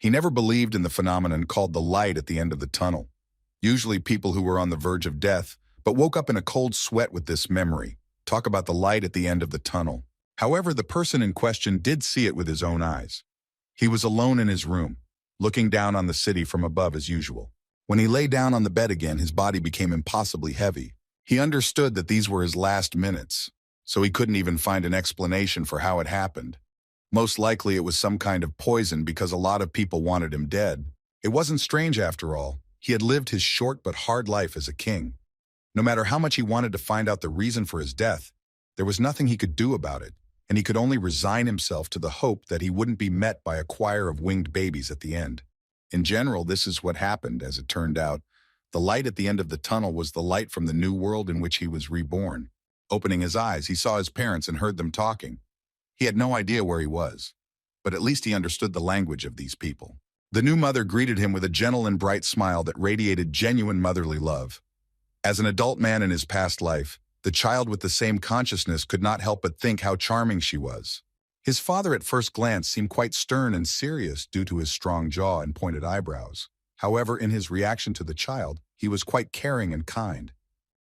He never believed in the phenomenon called the light at the end of the tunnel. Usually people who were on the verge of death, but woke up in a cold sweat with this memory, talk about the light at the end of the tunnel. However, the person in question did see it with his own eyes. He was alone in his room, looking down on the city from above as usual. When he lay down on the bed again, his body became impossibly heavy. He understood that these were his last minutes, so he couldn't even find an explanation for how it happened. Most likely it was some kind of poison because a lot of people wanted him dead. It wasn't strange after all. He had lived his short but hard life as a king. No matter how much he wanted to find out the reason for his death, there was nothing he could do about it, and he could only resign himself to the hope that he wouldn't be met by a choir of winged babies at the end. In general, this is what happened, as it turned out. The light at the end of the tunnel was the light from the new world in which he was reborn. Opening his eyes, he saw his parents and heard them talking. He had no idea where he was, but at least he understood the language of these people. The new mother greeted him with a gentle and bright smile that radiated genuine motherly love. As an adult man in his past life, the child with the same consciousness could not help but think how charming she was. His father at first glance seemed quite stern and serious due to his strong jaw and pointed eyebrows. However, in his reaction to the child, he was quite caring and kind.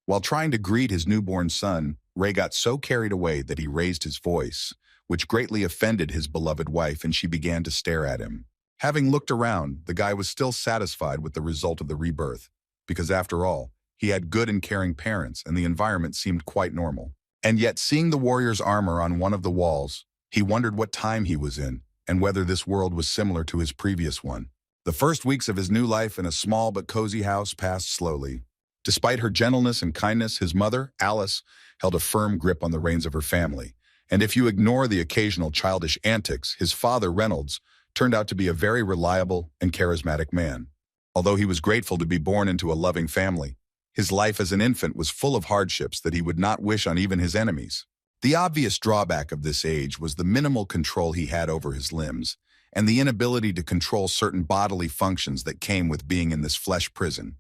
While trying to greet his newborn son, Ray got so carried away that he raised his voice, which greatly offended his beloved wife, and she began to stare at him. Having looked around, the guy was still satisfied with the result of the rebirth, because after all, he had good and caring parents and the environment seemed quite normal. And yet, seeing the warrior's armor on one of the walls, he wondered what time he was in and whether this world was similar to his previous one. The first weeks of his new life in a small but cozy house passed slowly. Despite her gentleness and kindness, his mother, Alice, held a firm grip on the reins of her family. And if you ignore the occasional childish antics, his father, Reynolds, turned out to be a very reliable and charismatic man. Although he was grateful to be born into a loving family, his life as an infant was full of hardships that he would not wish on even his enemies. The obvious drawback of this age was the minimal control he had over his limbs and the inability to control certain bodily functions that came with being in this flesh prison.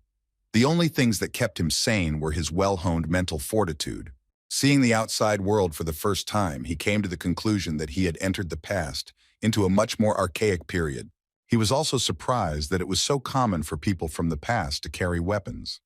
The only things that kept him sane were his well-honed mental fortitude. Seeing the outside world for the first time, he came to the conclusion that he had entered the past into a much more archaic period. He was also surprised that it was so common for people from the past to carry weapons.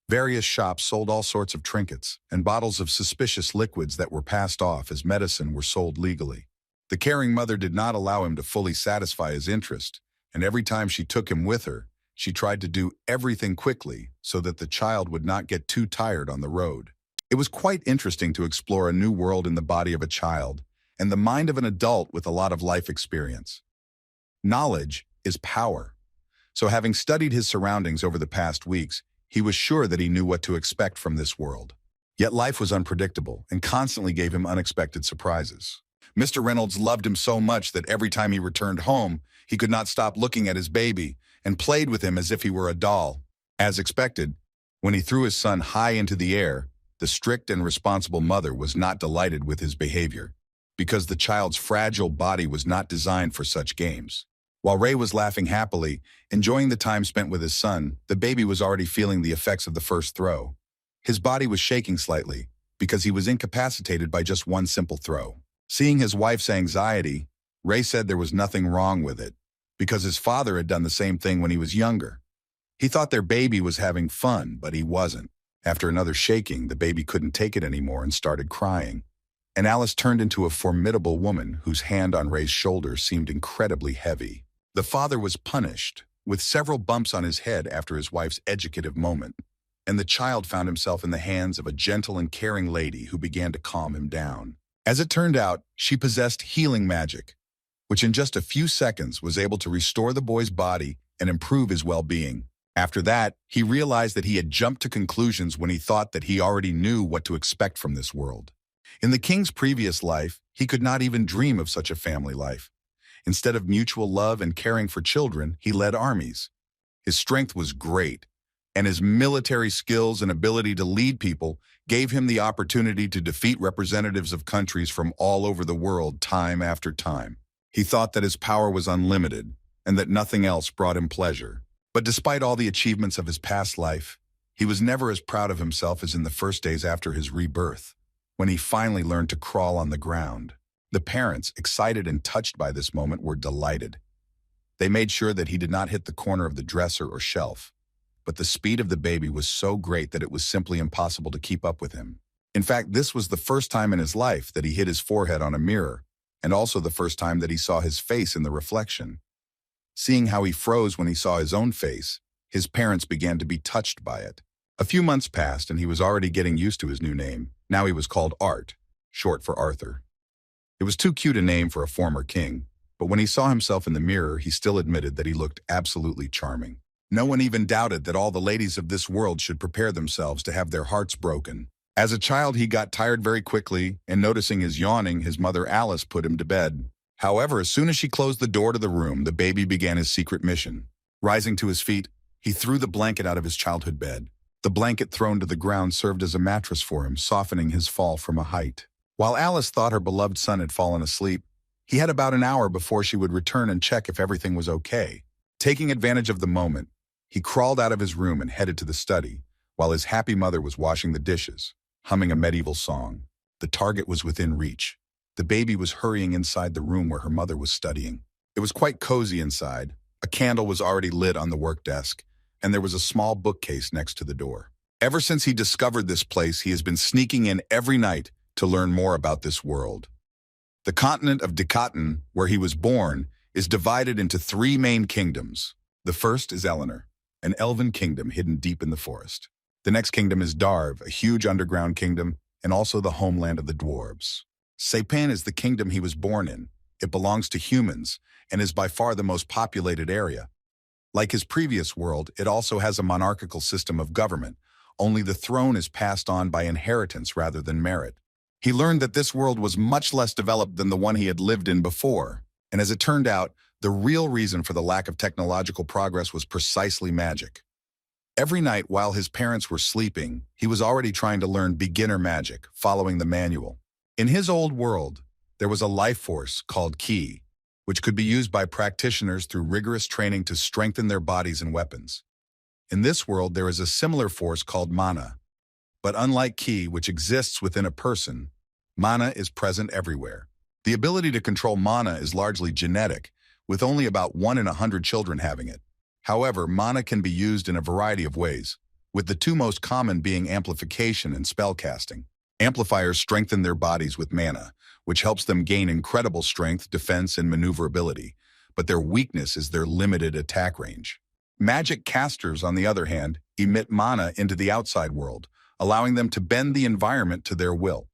Various shops sold all sorts of trinkets, and bottles of suspicious liquids that were passed off as medicine were sold legally. The caring mother did not allow him to fully satisfy his interest, and every time she took him with her, she tried to do everything quickly so that the child would not get too tired on the road. It was quite interesting to explore a new world in the body of a child and the mind of an adult with a lot of life experience. Knowledge is power. So having studied his surroundings over the past weeks, he was sure that he knew what to expect from this world. Yet life was unpredictable and constantly gave him unexpected surprises. Mr. Reynolds loved him so much that every time he returned home, he could not stop looking at his baby and played with him as if he were a doll. As expected, when he threw his son high into the air, the strict and responsible mother was not delighted with his behavior, because the child's fragile body was not designed for such games. While Ray was laughing happily, enjoying the time spent with his son, the baby was already feeling the effects of the first throw. His body was shaking slightly, because he was incapacitated by just one simple throw. Seeing his wife's anxiety, Ray said there was nothing wrong with it, because his father had done the same thing when he was younger. He thought their baby was having fun, but he wasn't. After another shaking, the baby couldn't take it anymore and started crying. And Alice turned into a formidable woman whose hand on Ray's shoulder seemed incredibly heavy. The father was punished, with several bumps on his head after his wife's educative moment, and the child found himself in the hands of a gentle and caring lady who began to calm him down. As it turned out, she possessed healing magic, which in just a few seconds was able to restore the boy's body and improve his well-being. After that, he realized that he had jumped to conclusions when he thought that he already knew what to expect from this world. In the king's previous life, he could not even dream of such a family life. Instead of mutual love and caring for children, he led armies. His strength was great, and his military skills and ability to lead people gave him the opportunity to defeat representatives of countries from all over the world time after time. He thought that his power was unlimited and that nothing else brought him pleasure. But despite all the achievements of his past life, he was never as proud of himself as in the first days after his rebirth, when he finally learned to crawl on the ground. The parents, excited and touched by this moment, were delighted. They made sure that he did not hit the corner of the dresser or shelf. But the speed of the baby was so great that it was simply impossible to keep up with him. In fact, this was the first time in his life that he hit his forehead on a mirror, and also the first time that he saw his face in the reflection. Seeing how he froze when he saw his own face, his parents began to be touched by it. A few months passed and he was already getting used to his new name. Now he was called Art, short for Arthur. It was too cute a name for a former king, but when he saw himself in the mirror, he still admitted that he looked absolutely charming. No one even doubted that all the ladies of this world should prepare themselves to have their hearts broken. As a child, he got tired very quickly, and noticing his yawning, his mother Alice put him to bed. However, as soon as she closed the door to the room, the baby began his secret mission. Rising to his feet, he threw the blanket out of his childhood bed. The blanket thrown to the ground served as a mattress for him, softening his fall from a height. While Alice thought her beloved son had fallen asleep, he had about an hour before she would return and check if everything was okay. Taking advantage of the moment, he crawled out of his room and headed to the study, while his happy mother was washing the dishes, humming a medieval song. The target was within reach. The baby was hurrying inside the room where her mother was studying. It was quite cozy inside. A candle was already lit on the work desk, and there was a small bookcase next to the door. Ever since he discovered this place, he has been sneaking in every night to learn more about this world. The continent of Dikaten, where he was born, is divided into 3 main kingdoms. The first is Eleanor, an elven kingdom hidden deep in the forest. The next kingdom is Darv, a huge underground kingdom, and also the homeland of the dwarves. Sapen is the kingdom he was born in. It belongs to humans, and is by far the most populated area. Like his previous world, it also has a monarchical system of government, only the throne is passed on by inheritance rather than merit. He learned that this world was much less developed than the one he had lived in before, and as it turned out, the real reason for the lack of technological progress was precisely magic. Every night while his parents were sleeping, he was already trying to learn beginner magic, following the manual. In his old world, there was a life force called Ki, which could be used by practitioners through rigorous training to strengthen their bodies and weapons. In this world, there is a similar force called mana. But unlike Ki, which exists within a person, mana is present everywhere. The ability to control mana is largely genetic, with only about 1 in 100 children having it. However, mana can be used in a variety of ways, with the 2 most common being amplification and spellcasting. Amplifiers strengthen their bodies with mana, which helps them gain incredible strength, defense, and maneuverability, but their weakness is their limited attack range. Magic casters, on the other hand, emit mana into the outside world, allowing them to bend the environment to their will.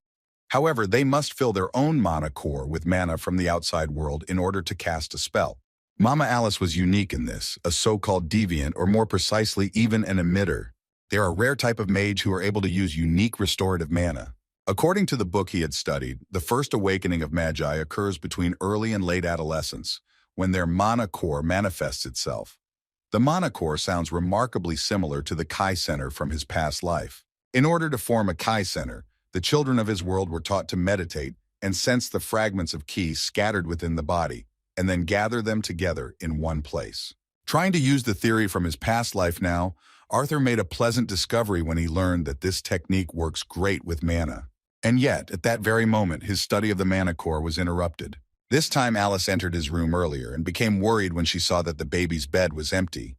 However, they must fill their own mana core with mana from the outside world in order to cast a spell. Mama Alice was unique in this, a so-called deviant, or more precisely, even an emitter. They are a rare type of mage who are able to use unique restorative mana. According to the book he had studied, the first awakening of magi occurs between early and late adolescence, when their mana core manifests itself. The mana core sounds remarkably similar to the Kai Center from his past life. In order to form a Kai Center, the children of his world were taught to meditate and sense the fragments of Ki scattered within the body, and then gather them together in one place. Trying to use the theory from his past life now, Arthur made a pleasant discovery when he learned that this technique works great with mana. And yet, at that very moment, his study of the mana core was interrupted. This time Alice entered his room earlier and became worried when she saw that the baby's bed was empty.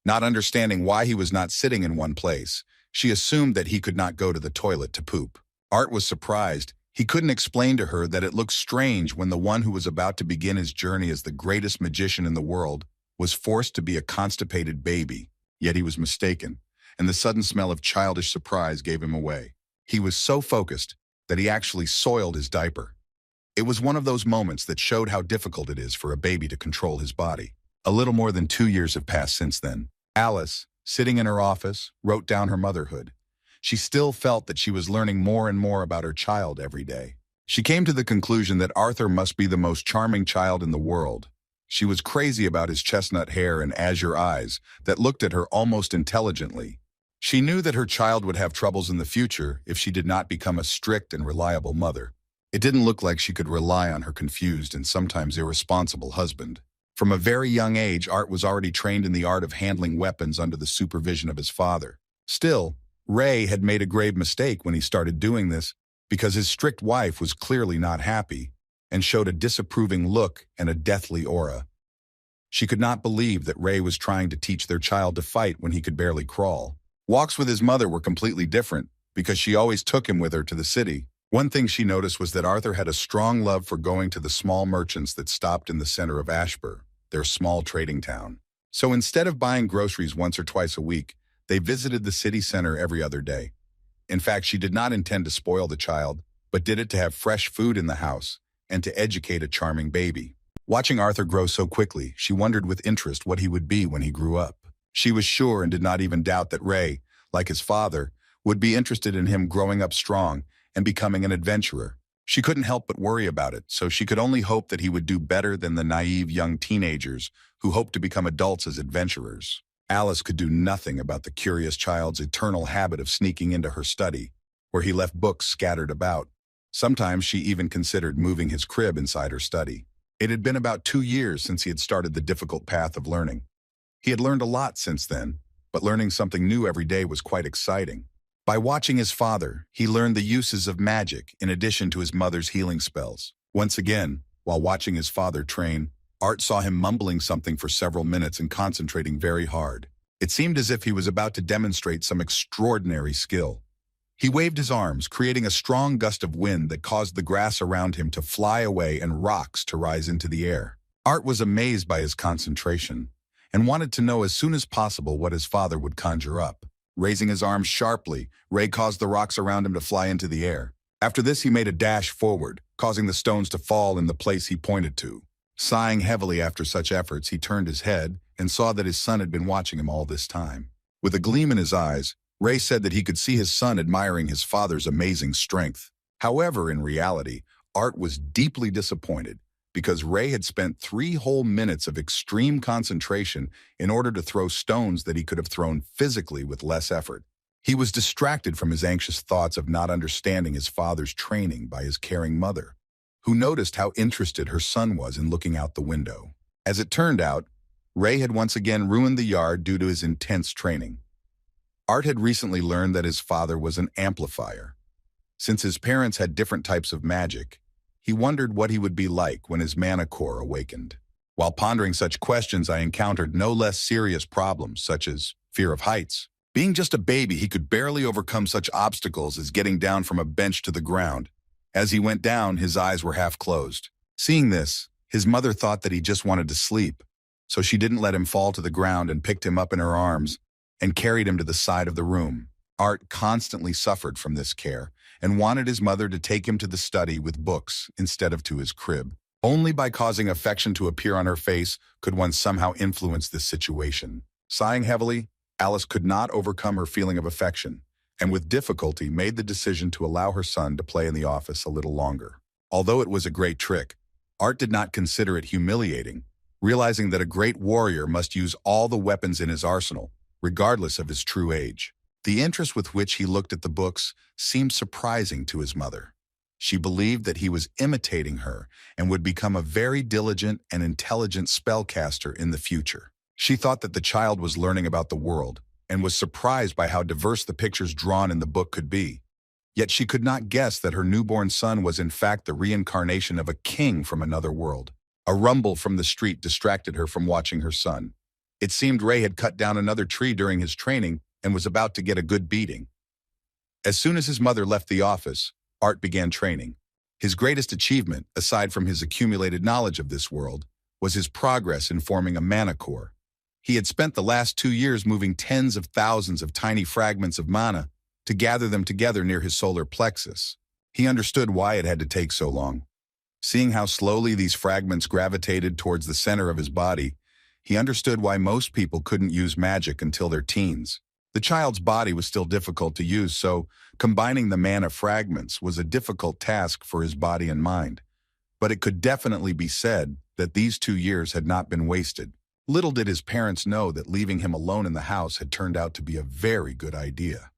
Not understanding why he was not sitting in one place, she assumed that he could not go to the toilet to poop. Art was surprised. He couldn't explain to her that it looked strange when the one who was about to begin his journey as the greatest magician in the world was forced to be a constipated baby. Yet he was mistaken, and the sudden smell of childish surprise gave him away. He was so focused that he actually soiled his diaper. It was one of those moments that showed how difficult it is for a baby to control his body. A little more than 2 years have passed since then. Alice, sitting in her office, wrote down her motherhood. She still felt that she was learning more and more about her child every day. She came to the conclusion that Arthur must be the most charming child in the world. She was crazy about his chestnut hair and azure eyes that looked at her almost intelligently. She knew that her child would have troubles in the future if she did not become a strict and reliable mother. It didn't look like she could rely on her confused and sometimes irresponsible husband. From a very young age, Art was already trained in the art of handling weapons under the supervision of his father. Still, Ray had made a grave mistake when he started doing this because his strict wife was clearly not happy and showed a disapproving look and a deathly aura. She could not believe that Ray was trying to teach their child to fight when he could barely crawl. Walks with his mother were completely different because she always took him with her to the city. One thing she noticed was that Arthur had a strong love for going to the small merchants that stopped in the center of Ashbur, their small trading town. So instead of buying groceries once or twice a week, they visited the city center every other day. In fact, she did not intend to spoil the child, but did it to have fresh food in the house and to educate a charming baby. Watching Arthur grow so quickly, she wondered with interest what he would be when he grew up. She was sure and did not even doubt that Ray, like his father, would be interested in him growing up strong and becoming an adventurer. She couldn't help but worry about it, so she could only hope that he would do better than the naive young teenagers who hoped to become adults as adventurers. Alice could do nothing about the curious child's eternal habit of sneaking into her study, where he left books scattered about. Sometimes she even considered moving his crib inside her study. It had been about 2 years since he had started the difficult path of learning. He had learned a lot since then, but learning something new every day was quite exciting. By watching his father, he learned the uses of magic in addition to his mother's healing spells. Once again, while watching his father train, Art saw him mumbling something for several minutes and concentrating very hard. It seemed as if he was about to demonstrate some extraordinary skill. He waved his arms, creating a strong gust of wind that caused the grass around him to fly away and rocks to rise into the air. Art was amazed by his concentration and wanted to know as soon as possible what his father would conjure up. Raising his arms sharply, Ray caused the rocks around him to fly into the air. After this, he made a dash forward, causing the stones to fall in the place he pointed to. Sighing heavily after such efforts, he turned his head and saw that his son had been watching him all this time. With a gleam in his eyes, Ray said that he could see his son admiring his father's amazing strength. However, in reality, Art was deeply disappointed because Ray had spent 3 whole minutes of extreme concentration in order to throw stones that he could have thrown physically with less effort. He was distracted from his anxious thoughts of not understanding his father's training by his caring mother, who noticed how interested her son was in looking out the window. As it turned out, Ray had once again ruined the yard due to his intense training. Art had recently learned that his father was an amplifier. Since his parents had different types of magic, he wondered what he would be like when his mana core awakened. While pondering such questions, I encountered no less serious problems, such as fear of heights. Being just a baby, he could barely overcome such obstacles as getting down from a bench to the ground. As he went down, his eyes were half closed. Seeing this, his mother thought that he just wanted to sleep, so she didn't let him fall to the ground and picked him up in her arms and carried him to the side of the room. Art constantly suffered from this care and wanted his mother to take him to the study with books instead of to his crib. Only by causing affection to appear on her face could one somehow influence this situation. Sighing heavily, Alice could not overcome her feeling of affection, and with difficulty made the decision to allow her son to play in the office a little longer. Although it was a great trick, Art did not consider it humiliating, realizing that a great warrior must use all the weapons in his arsenal, regardless of his true age. The interest with which he looked at the books seemed surprising to his mother. She believed that he was imitating her and would become a very diligent and intelligent spellcaster in the future. She thought that the child was learning about the world and was surprised by how diverse the pictures drawn in the book could be. Yet she could not guess that her newborn son was in fact the reincarnation of a king from another world. A rumble from the street distracted her from watching her son. It seemed Ray had cut down another tree during his training and was about to get a good beating. As soon as his mother left the office, Art began training. His greatest achievement, aside from his accumulated knowledge of this world, was his progress in forming a mana core. He had spent the last 2 years moving tens of thousands of tiny fragments of mana to gather them together near his solar plexus. He understood why it had to take so long. Seeing how slowly these fragments gravitated towards the center of his body, he understood why most people couldn't use magic until their teens. The child's body was still difficult to use, so combining the mana fragments was a difficult task for his body and mind. But it could definitely be said that these 2 years had not been wasted. Little did his parents know that leaving him alone in the house had turned out to be a very good idea.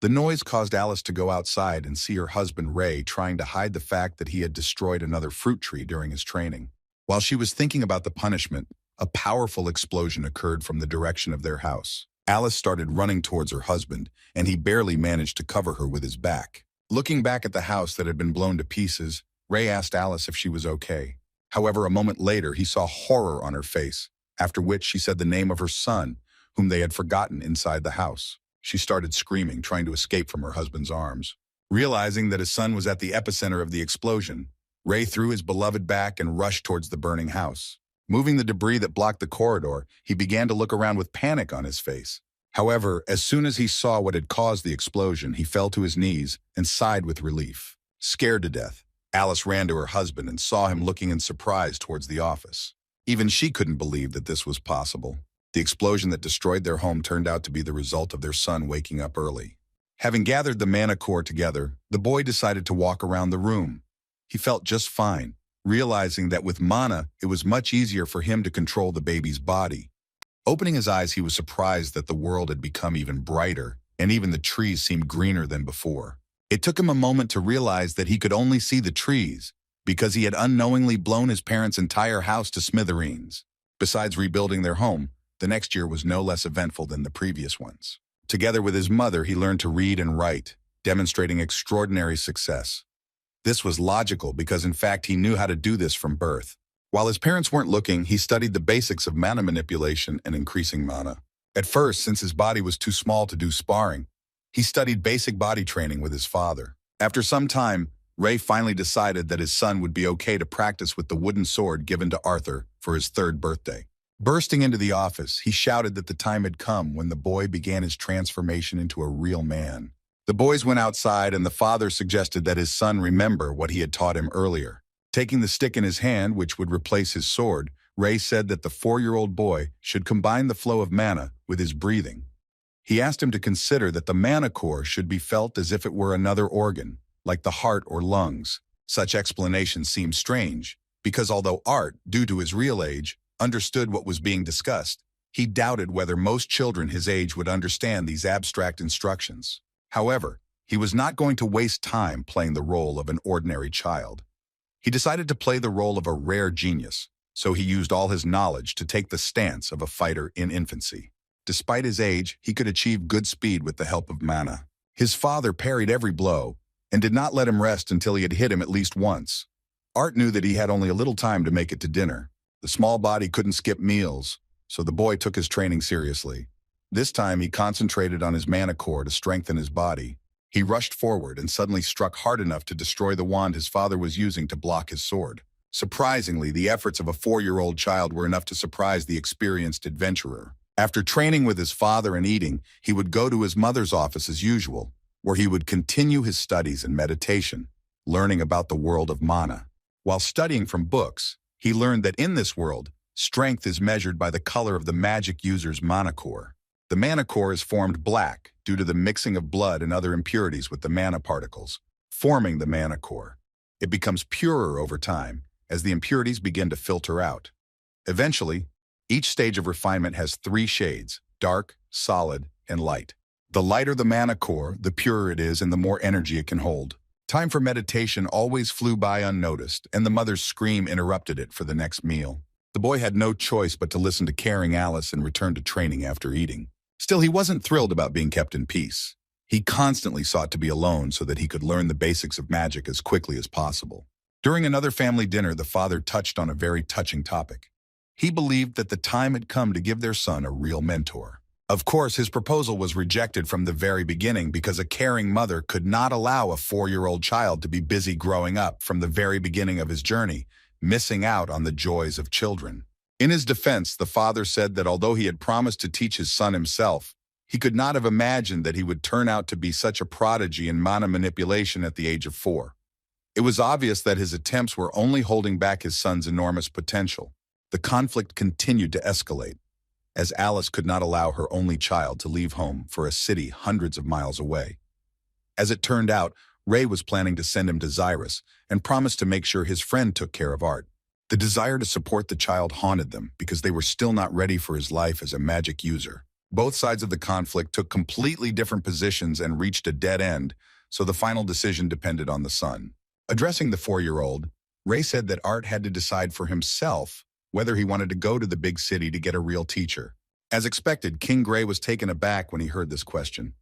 The noise caused Alice to go outside and see her husband Ray trying to hide the fact that he had destroyed another fruit tree during his training. While she was thinking about the punishment, a powerful explosion occurred from the direction of their house. Alice started running towards her husband, and he barely managed to cover her with his back. Looking back at the house that had been blown to pieces, Ray asked Alice if she was okay. However, a moment later, he saw horror on her face, after which she said the name of her son, whom they had forgotten inside the house. She started screaming, trying to escape from her husband's arms. Realizing that his son was at the epicenter of the explosion, Ray threw his beloved back and rushed towards the burning house. Moving the debris that blocked the corridor, he began to look around with panic on his face. However, as soon as he saw what had caused the explosion, he fell to his knees and sighed with relief. Scared to death, Alice ran to her husband and saw him looking in surprise towards the office. Even she couldn't believe that this was possible. The explosion that destroyed their home turned out to be the result of their son waking up early. Having gathered the mana core together, the boy decided to walk around the room. He felt just fine, realizing that with mana, it was much easier for him to control the baby's body. Opening his eyes, he was surprised that the world had become even brighter, and even the trees seemed greener than before. It took him a moment to realize that he could only see the trees, because he had unknowingly blown his parents' entire house to smithereens. Besides rebuilding their home, the next year was no less eventful than the previous ones. Together with his mother, he learned to read and write, demonstrating extraordinary success. This was logical because, in fact, he knew how to do this from birth. While his parents weren't looking, he studied the basics of mana manipulation and increasing mana. At first, since his body was too small to do sparring, he studied basic body training with his father. After some time, Ray finally decided that his son would be okay to practice with the wooden sword given to Arthur for his 3rd birthday. Bursting into the office, he shouted that the time had come when the boy began his transformation into a real man. The boys went outside, and the father suggested that his son remember what he had taught him earlier. Taking the stick in his hand, which would replace his sword, Ray said that the 4-year-old boy should combine the flow of mana with his breathing. He asked him to consider that the mana core should be felt as if it were another organ, like the heart or lungs. Such explanation seemed strange, because although Art, due to his real age, understood what was being discussed, he doubted whether most children his age would understand these abstract instructions. However, he was not going to waste time playing the role of an ordinary child. He decided to play the role of a rare genius, so he used all his knowledge to take the stance of a fighter in infancy. Despite his age, he could achieve good speed with the help of mana. His father parried every blow and did not let him rest until he had hit him at least once. Art knew that he had only a little time to make it to dinner. The small body couldn't skip meals, so the boy took his training seriously. This time, he concentrated on his mana core to strengthen his body. He rushed forward and suddenly struck hard enough to destroy the wand his father was using to block his sword. Surprisingly, the efforts of a 4-year-old child were enough to surprise the experienced adventurer. After training with his father and eating, he would go to his mother's office as usual, where he would continue his studies and meditation, learning about the world of mana. While studying from books, he learned that in this world, strength is measured by the color of the magic user's mana core. The mana core is formed black due to the mixing of blood and other impurities with the mana particles, forming the mana core. It becomes purer over time as the impurities begin to filter out. Eventually, each stage of refinement has 3 shades: dark, solid, and light. The lighter the mana core, the purer it is and the more energy it can hold. Time for meditation always flew by unnoticed, and the mother's scream interrupted it for the next meal. The boy had no choice but to listen to caring Alice and return to training after eating. Still, he wasn't thrilled about being kept in peace. He constantly sought to be alone so that he could learn the basics of magic as quickly as possible. During another family dinner, the father touched on a very touching topic. He believed that the time had come to give their son a real mentor. Of course, his proposal was rejected from the very beginning because a caring mother could not allow a 4-year-old child to be busy growing up from the very beginning of his journey, missing out on the joys of children. In his defense, the father said that although he had promised to teach his son himself, he could not have imagined that he would turn out to be such a prodigy in mana manipulation at the age of 4. It was obvious that his attempts were only holding back his son's enormous potential. The conflict continued to escalate, as Alice could not allow her only child to leave home for a city hundreds of miles away. As it turned out, Ray was planning to send him to Zyrus and promised to make sure his friend took care of Art. The desire to support the child haunted them because they were still not ready for his life as a magic user. Both sides of the conflict took completely different positions and reached a dead end, so the final decision depended on the son. Addressing the 4-year-old, Ray said that Art had to decide for himself whether he wanted to go to the big city to get a real teacher. As expected, King Gray was taken aback when he heard this question.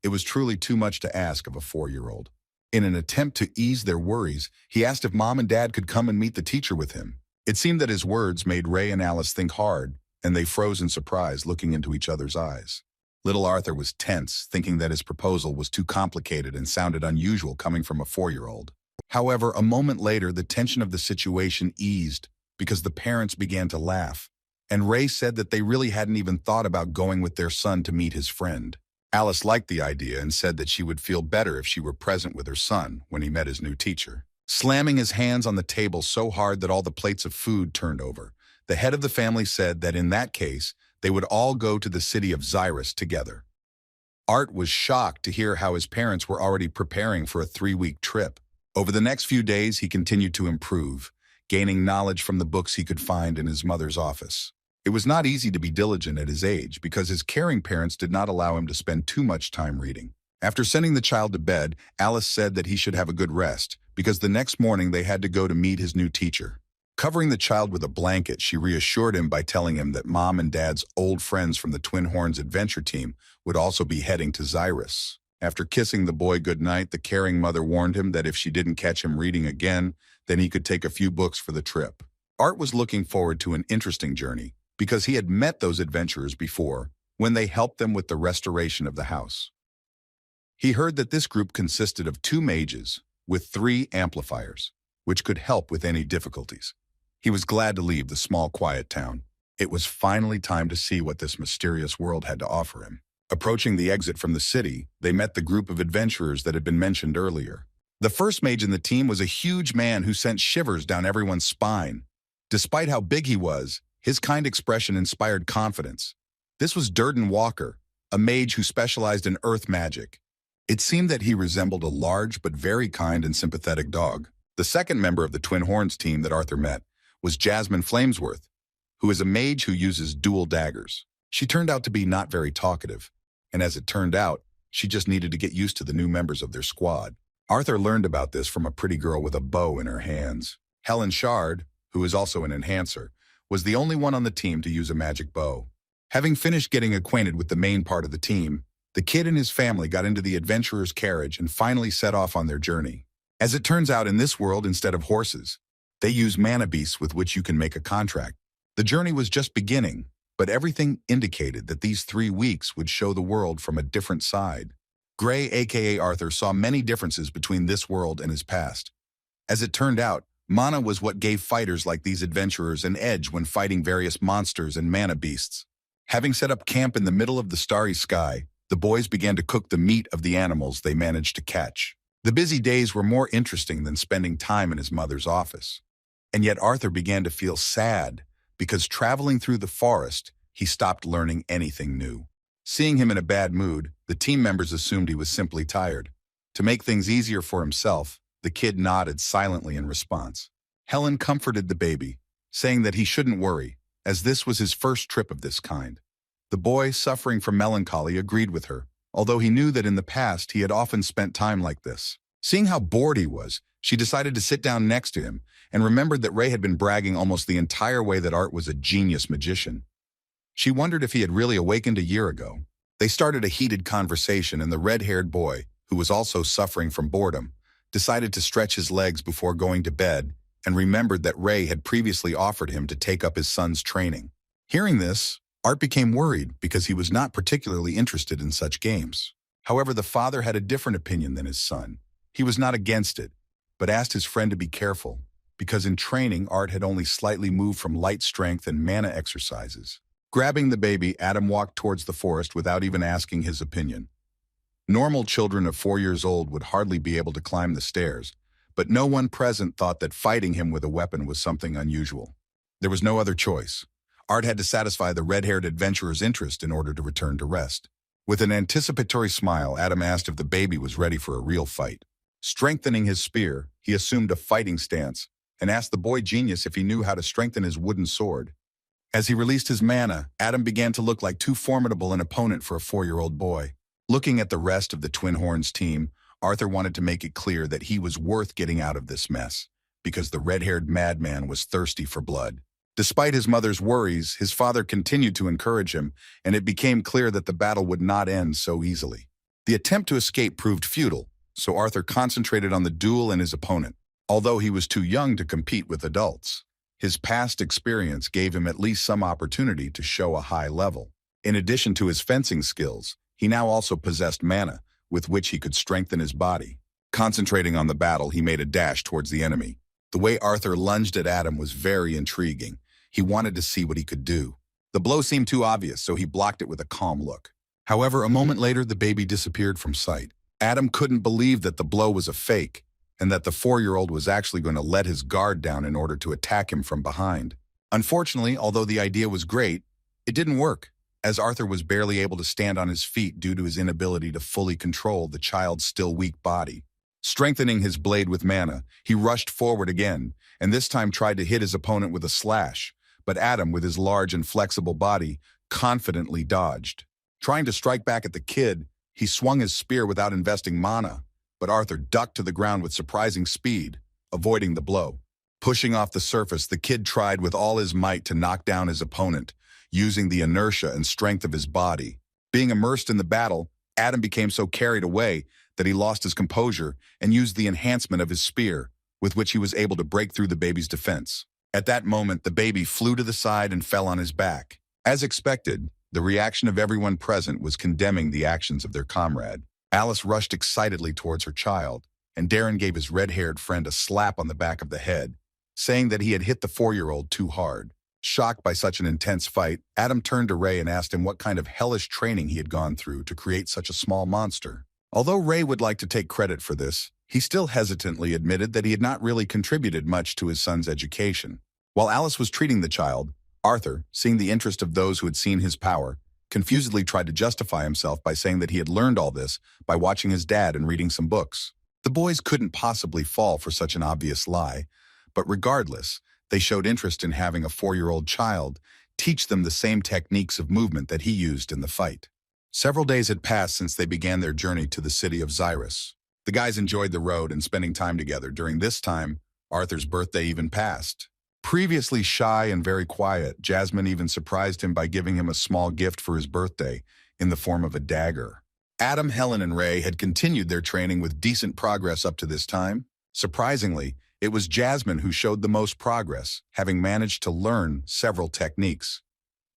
It was truly too much to ask of a 4-year-old. In an attempt to ease their worries, he asked if Mom and Dad could come and meet the teacher with him. It seemed that his words made Ray and Alice think hard, and they froze in surprise, looking into each other's eyes. Little Arthur was tense, thinking that his proposal was too complicated and sounded unusual coming from a 4-year-old. However, a moment later, the tension of the situation eased because the parents began to laugh, and Ray said that they really hadn't even thought about going with their son to meet his friend. Alice liked the idea and said that she would feel better if she were present with her son when he met his new teacher. Slamming his hands on the table so hard that all the plates of food turned over, the head of the family said that in that case, they would all go to the city of Zyrus together. Art was shocked to hear how his parents were already preparing for a 3-week trip. Over the next few days, he continued to improve, gaining knowledge from the books he could find in his mother's office. It was not easy to be diligent at his age because his caring parents did not allow him to spend too much time reading. After sending the child to bed, Alice said that he should have a good rest because the next morning they had to go to meet his new teacher. Covering the child with a blanket, she reassured him by telling him that Mom and Dad's old friends from the Twin Horns adventure team would also be heading to Zyrus. After kissing the boy goodnight, the caring mother warned him that if she didn't catch him reading again, then he could take a few books for the trip. Art was looking forward to an interesting journey because he had met those adventurers before when they helped them with the restoration of the house. He heard that this group consisted of 2 mages with 3 amplifiers, which could help with any difficulties. He was glad to leave the small, quiet town. It was finally time to see what this mysterious world had to offer him. Approaching the exit from the city, they met the group of adventurers that had been mentioned earlier. The first mage in the team was a huge man who sent shivers down everyone's spine. Despite how big he was, his kind expression inspired confidence. This was Durden Walker, a mage who specialized in earth magic. It seemed that he resembled a large but very kind and sympathetic dog. The second member of the Twin Horns team that Arthur met was Jasmine Flamesworth, who is a mage who uses dual daggers. She turned out to be not very talkative, and as it turned out, she just needed to get used to the new members of their squad. Arthur learned about this from a pretty girl with a bow in her hands. Helen Shard, who is also an enhancer, was the only one on the team to use a magic bow. Having finished getting acquainted with the main part of the team, the kid and his family got into the adventurer's carriage and finally set off on their journey. As it turns out, in this world, instead of horses, they use mana beasts with which you can make a contract. The journey was just beginning, but everything indicated that these 3 weeks would show the world from a different side. Gray, aka Arthur, saw many differences between this world and his past. As it turned out, mana was what gave fighters like these adventurers an edge when fighting various monsters and mana beasts. Having set up camp in the middle of the starry sky, the boys began to cook the meat of the animals they managed to catch. The busy days were more interesting than spending time in his mother's office. And yet Arthur began to feel sad because traveling through the forest, he stopped learning anything new. Seeing him in a bad mood, the team members assumed he was simply tired. To make things easier for himself, the kid nodded silently in response. Helen comforted the baby, saying that he shouldn't worry, as this was his first trip of this kind. The boy, suffering from melancholy, agreed with her, although he knew that in the past he had often spent time like this. Seeing how bored he was, she decided to sit down next to him and remembered that Ray had been bragging almost the entire way that Art was a genius magician. She wondered if he had really awakened a year ago. They started a heated conversation, and the red-haired boy, who was also suffering from boredom, decided to stretch his legs before going to bed and remembered that Ray had previously offered him to take up his son's training. Hearing this, Art became worried because he was not particularly interested in such games. However, the father had a different opinion than his son. He was not against it, but asked his friend to be careful, because in training, Art had only slightly moved from light strength and mana exercises. Grabbing the baby, Adam walked towards the forest without even asking his opinion. Normal children of 4 years old would hardly be able to climb the stairs, but no one present thought that fighting him with a weapon was something unusual. There was no other choice. Art had to satisfy the red-haired adventurer's interest in order to return to rest. With an anticipatory smile, Adam asked if the baby was ready for a real fight. Strengthening his spear, he assumed a fighting stance and asked the boy genius if he knew how to strengthen his wooden sword. As he released his mana, Adam began to look like too formidable an opponent for a 4-year-old boy. Looking at the rest of the Twin Horns team, Arthur wanted to make it clear that he was worth getting out of this mess, because the red-haired madman was thirsty for blood. Despite his mother's worries, his father continued to encourage him, and it became clear that the battle would not end so easily. The attempt to escape proved futile, so Arthur concentrated on the duel and his opponent, although he was too young to compete with adults. His past experience gave him at least some opportunity to show a high level. In addition to his fencing skills, he now also possessed mana, with which he could strengthen his body. Concentrating on the battle, he made a dash towards the enemy. The way Arthur lunged at Adam was very intriguing. He wanted to see what he could do. The blow seemed too obvious, so he blocked it with a calm look. However, a moment later, the baby disappeared from sight. Adam couldn't believe that the blow was a fake, and that the 4-year-old was actually going to let his guard down in order to attack him from behind. Unfortunately, although the idea was great, it didn't work, as Arthur was barely able to stand on his feet due to his inability to fully control the child's still weak body. Strengthening his blade with mana, he rushed forward again, and this time tried to hit his opponent with a slash, but Adam, with his large and flexible body, confidently dodged. Trying to strike back at the kid, he swung his spear without investing mana, but Arthur ducked to the ground with surprising speed, avoiding the blow. Pushing off the surface, the kid tried with all his might to knock down his opponent, using the inertia and strength of his body. Being immersed in the battle, Adam became so carried away that he lost his composure and used the enhancement of his spear, with which he was able to break through the baby's defense. At that moment, the baby flew to the side and fell on his back. As expected, the reaction of everyone present was condemning the actions of their comrade. Alice rushed excitedly towards her child, and Darren gave his red-haired friend a slap on the back of the head, saying that he had hit the 4-year-old too hard. Shocked by such an intense fight, Adam turned to Ray and asked him what kind of hellish training he had gone through to create such a small monster. Although Ray would like to take credit for this, he still hesitantly admitted that he had not really contributed much to his son's education. While Alice was treating the child, Arthur, seeing the interest of those who had seen his power, confusedly tried to justify himself by saying that he had learned all this by watching his dad and reading some books. The boys couldn't possibly fall for such an obvious lie, but regardless, they showed interest in having a 4-year-old child teach them the same techniques of movement that he used in the fight. Several days had passed since they began their journey to the city of Zyrus. The guys enjoyed the road and spending time together. During this time, Arthur's birthday even passed. Previously shy and very quiet, Jasmine even surprised him by giving him a small gift for his birthday in the form of a dagger. Adam, Helen, and Ray had continued their training with decent progress up to this time. Surprisingly, it was Jasmine who showed the most progress, having managed to learn several techniques.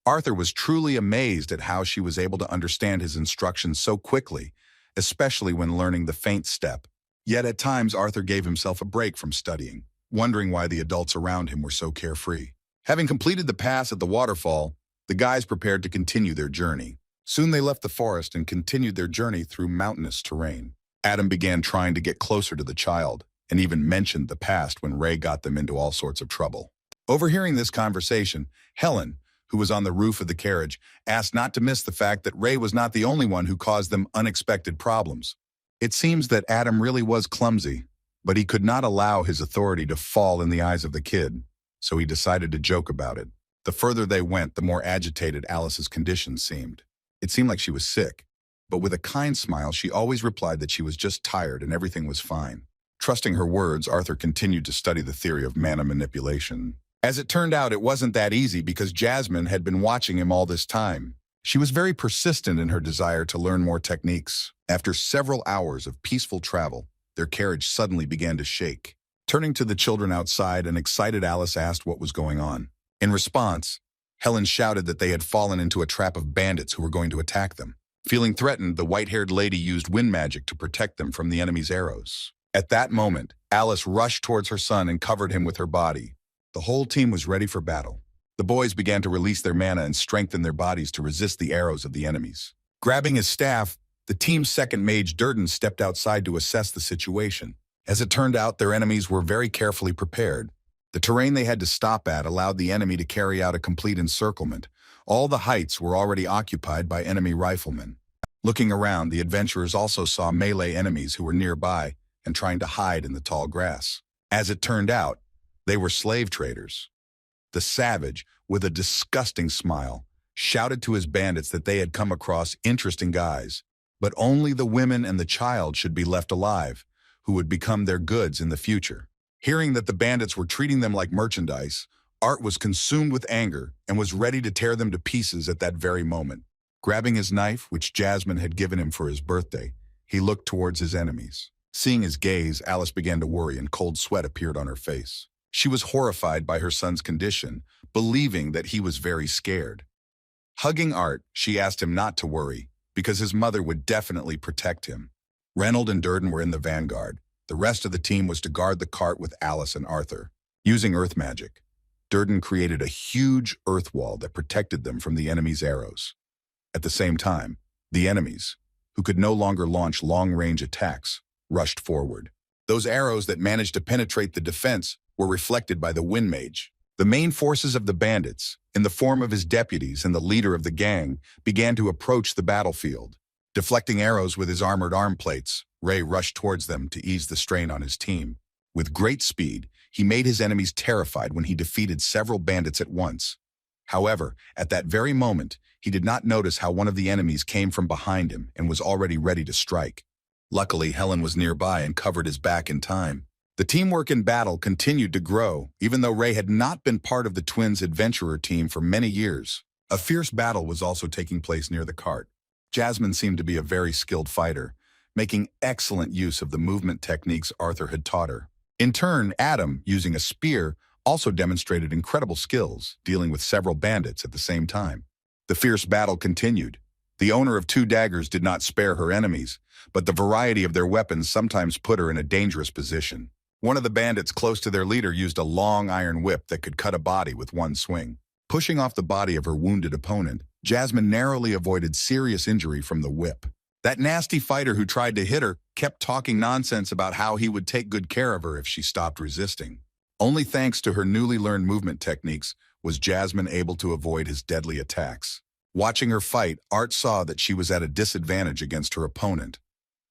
Arthur was truly amazed at how she was able to understand his instructions so quickly, especially when learning the feint step. Yet at times Arthur gave himself a break from studying, wondering why the adults around him were so carefree. Having completed the pass at the waterfall, the guys prepared to continue their journey. Soon they left the forest and continued their journey through mountainous terrain. Adam began trying to get closer to the child, and even mentioned the past when Ray got them into all sorts of trouble. Overhearing this conversation, Helen, who was on the roof of the carriage, asked not to miss the fact that Ray was not the only one who caused them unexpected problems. It seems that Adam really was clumsy, but he could not allow his authority to fall in the eyes of the kid, so he decided to joke about it. The further they went, the more agitated Alice's condition seemed. It seemed like she was sick, but with a kind smile, she always replied that she was just tired and everything was fine. Trusting her words, Arthur continued to study the theory of mana manipulation. As it turned out, it wasn't that easy because Jasmine had been watching him all this time. She was very persistent in her desire to learn more techniques. After several hours of peaceful travel, their carriage suddenly began to shake. Turning to the children outside, an excited Alice asked what was going on. In response, Helen shouted that they had fallen into a trap of bandits who were going to attack them. Feeling threatened, the white-haired lady used wind magic to protect them from the enemy's arrows. At that moment, Alice rushed towards her son and covered him with her body. The whole team was ready for battle. The boys began to release their mana and strengthen their bodies to resist the arrows of the enemies. Grabbing his staff, the team's second mage, Durden, stepped outside to assess the situation. As it turned out, their enemies were very carefully prepared. The terrain they had to stop at allowed the enemy to carry out a complete encirclement. All the heights were already occupied by enemy riflemen. Looking around, the adventurers also saw melee enemies who were nearby and trying to hide in the tall grass. As it turned out, they were slave traders. The savage, with a disgusting smile, shouted to his bandits that they had come across interesting guys, but only the women and the child should be left alive, who would become their goods in the future. Hearing that the bandits were treating them like merchandise, Art was consumed with anger and was ready to tear them to pieces at that very moment. Grabbing his knife, which Jasmine had given him for his birthday, he looked towards his enemies. Seeing his gaze, Alice began to worry and cold sweat appeared on her face. She was horrified by her son's condition, believing that he was very scared. Hugging Art, she asked him not to worry, because his mother would definitely protect him. Reynold and Durden were in the vanguard. The rest of the team was to guard the cart with Alice and Arthur. Using earth magic, Durden created a huge earth wall that protected them from the enemy's arrows. At the same time, the enemies, who could no longer launch long-range attacks, rushed forward. Those arrows that managed to penetrate the defense were reflected by the wind mage. The main forces of the bandits, in the form of his deputies and the leader of the gang, began to approach the battlefield. Deflecting arrows with his armored arm plates, Ray rushed towards them to ease the strain on his team. With great speed, he made his enemies terrified when he defeated several bandits at once. However, at that very moment, he did not notice how one of the enemies came from behind him and was already ready to strike. Luckily, Helen was nearby and covered his back in time. The teamwork in battle continued to grow, even though Ray had not been part of the twins' adventurer team for many years. A fierce battle was also taking place near the cart. Jasmine seemed to be a very skilled fighter, making excellent use of the movement techniques Arthur had taught her. In turn, Adam, using a spear, also demonstrated incredible skills, dealing with several bandits at the same time. The fierce battle continued. The owner of 2 daggers did not spare her enemies, but the variety of their weapons sometimes put her in a dangerous position. One of the bandits close to their leader used a long iron whip that could cut a body with one swing. Pushing off the body of her wounded opponent, Jasmine narrowly avoided serious injury from the whip. That nasty fighter who tried to hit her kept talking nonsense about how he would take good care of her if she stopped resisting. Only thanks to her newly learned movement techniques was Jasmine able to avoid his deadly attacks. Watching her fight, Art saw that she was at a disadvantage against her opponent.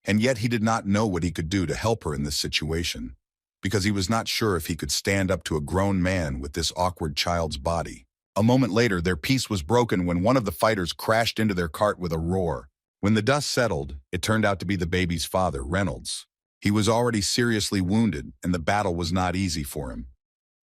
And yet he did not know what he could do to help her in this situation, because he was not sure if he could stand up to a grown man with this awkward child's body. A moment later, their peace was broken when one of the fighters crashed into their cart with a roar. When the dust settled, it turned out to be the baby's father, Reynolds. He was already seriously wounded, and the battle was not easy for him.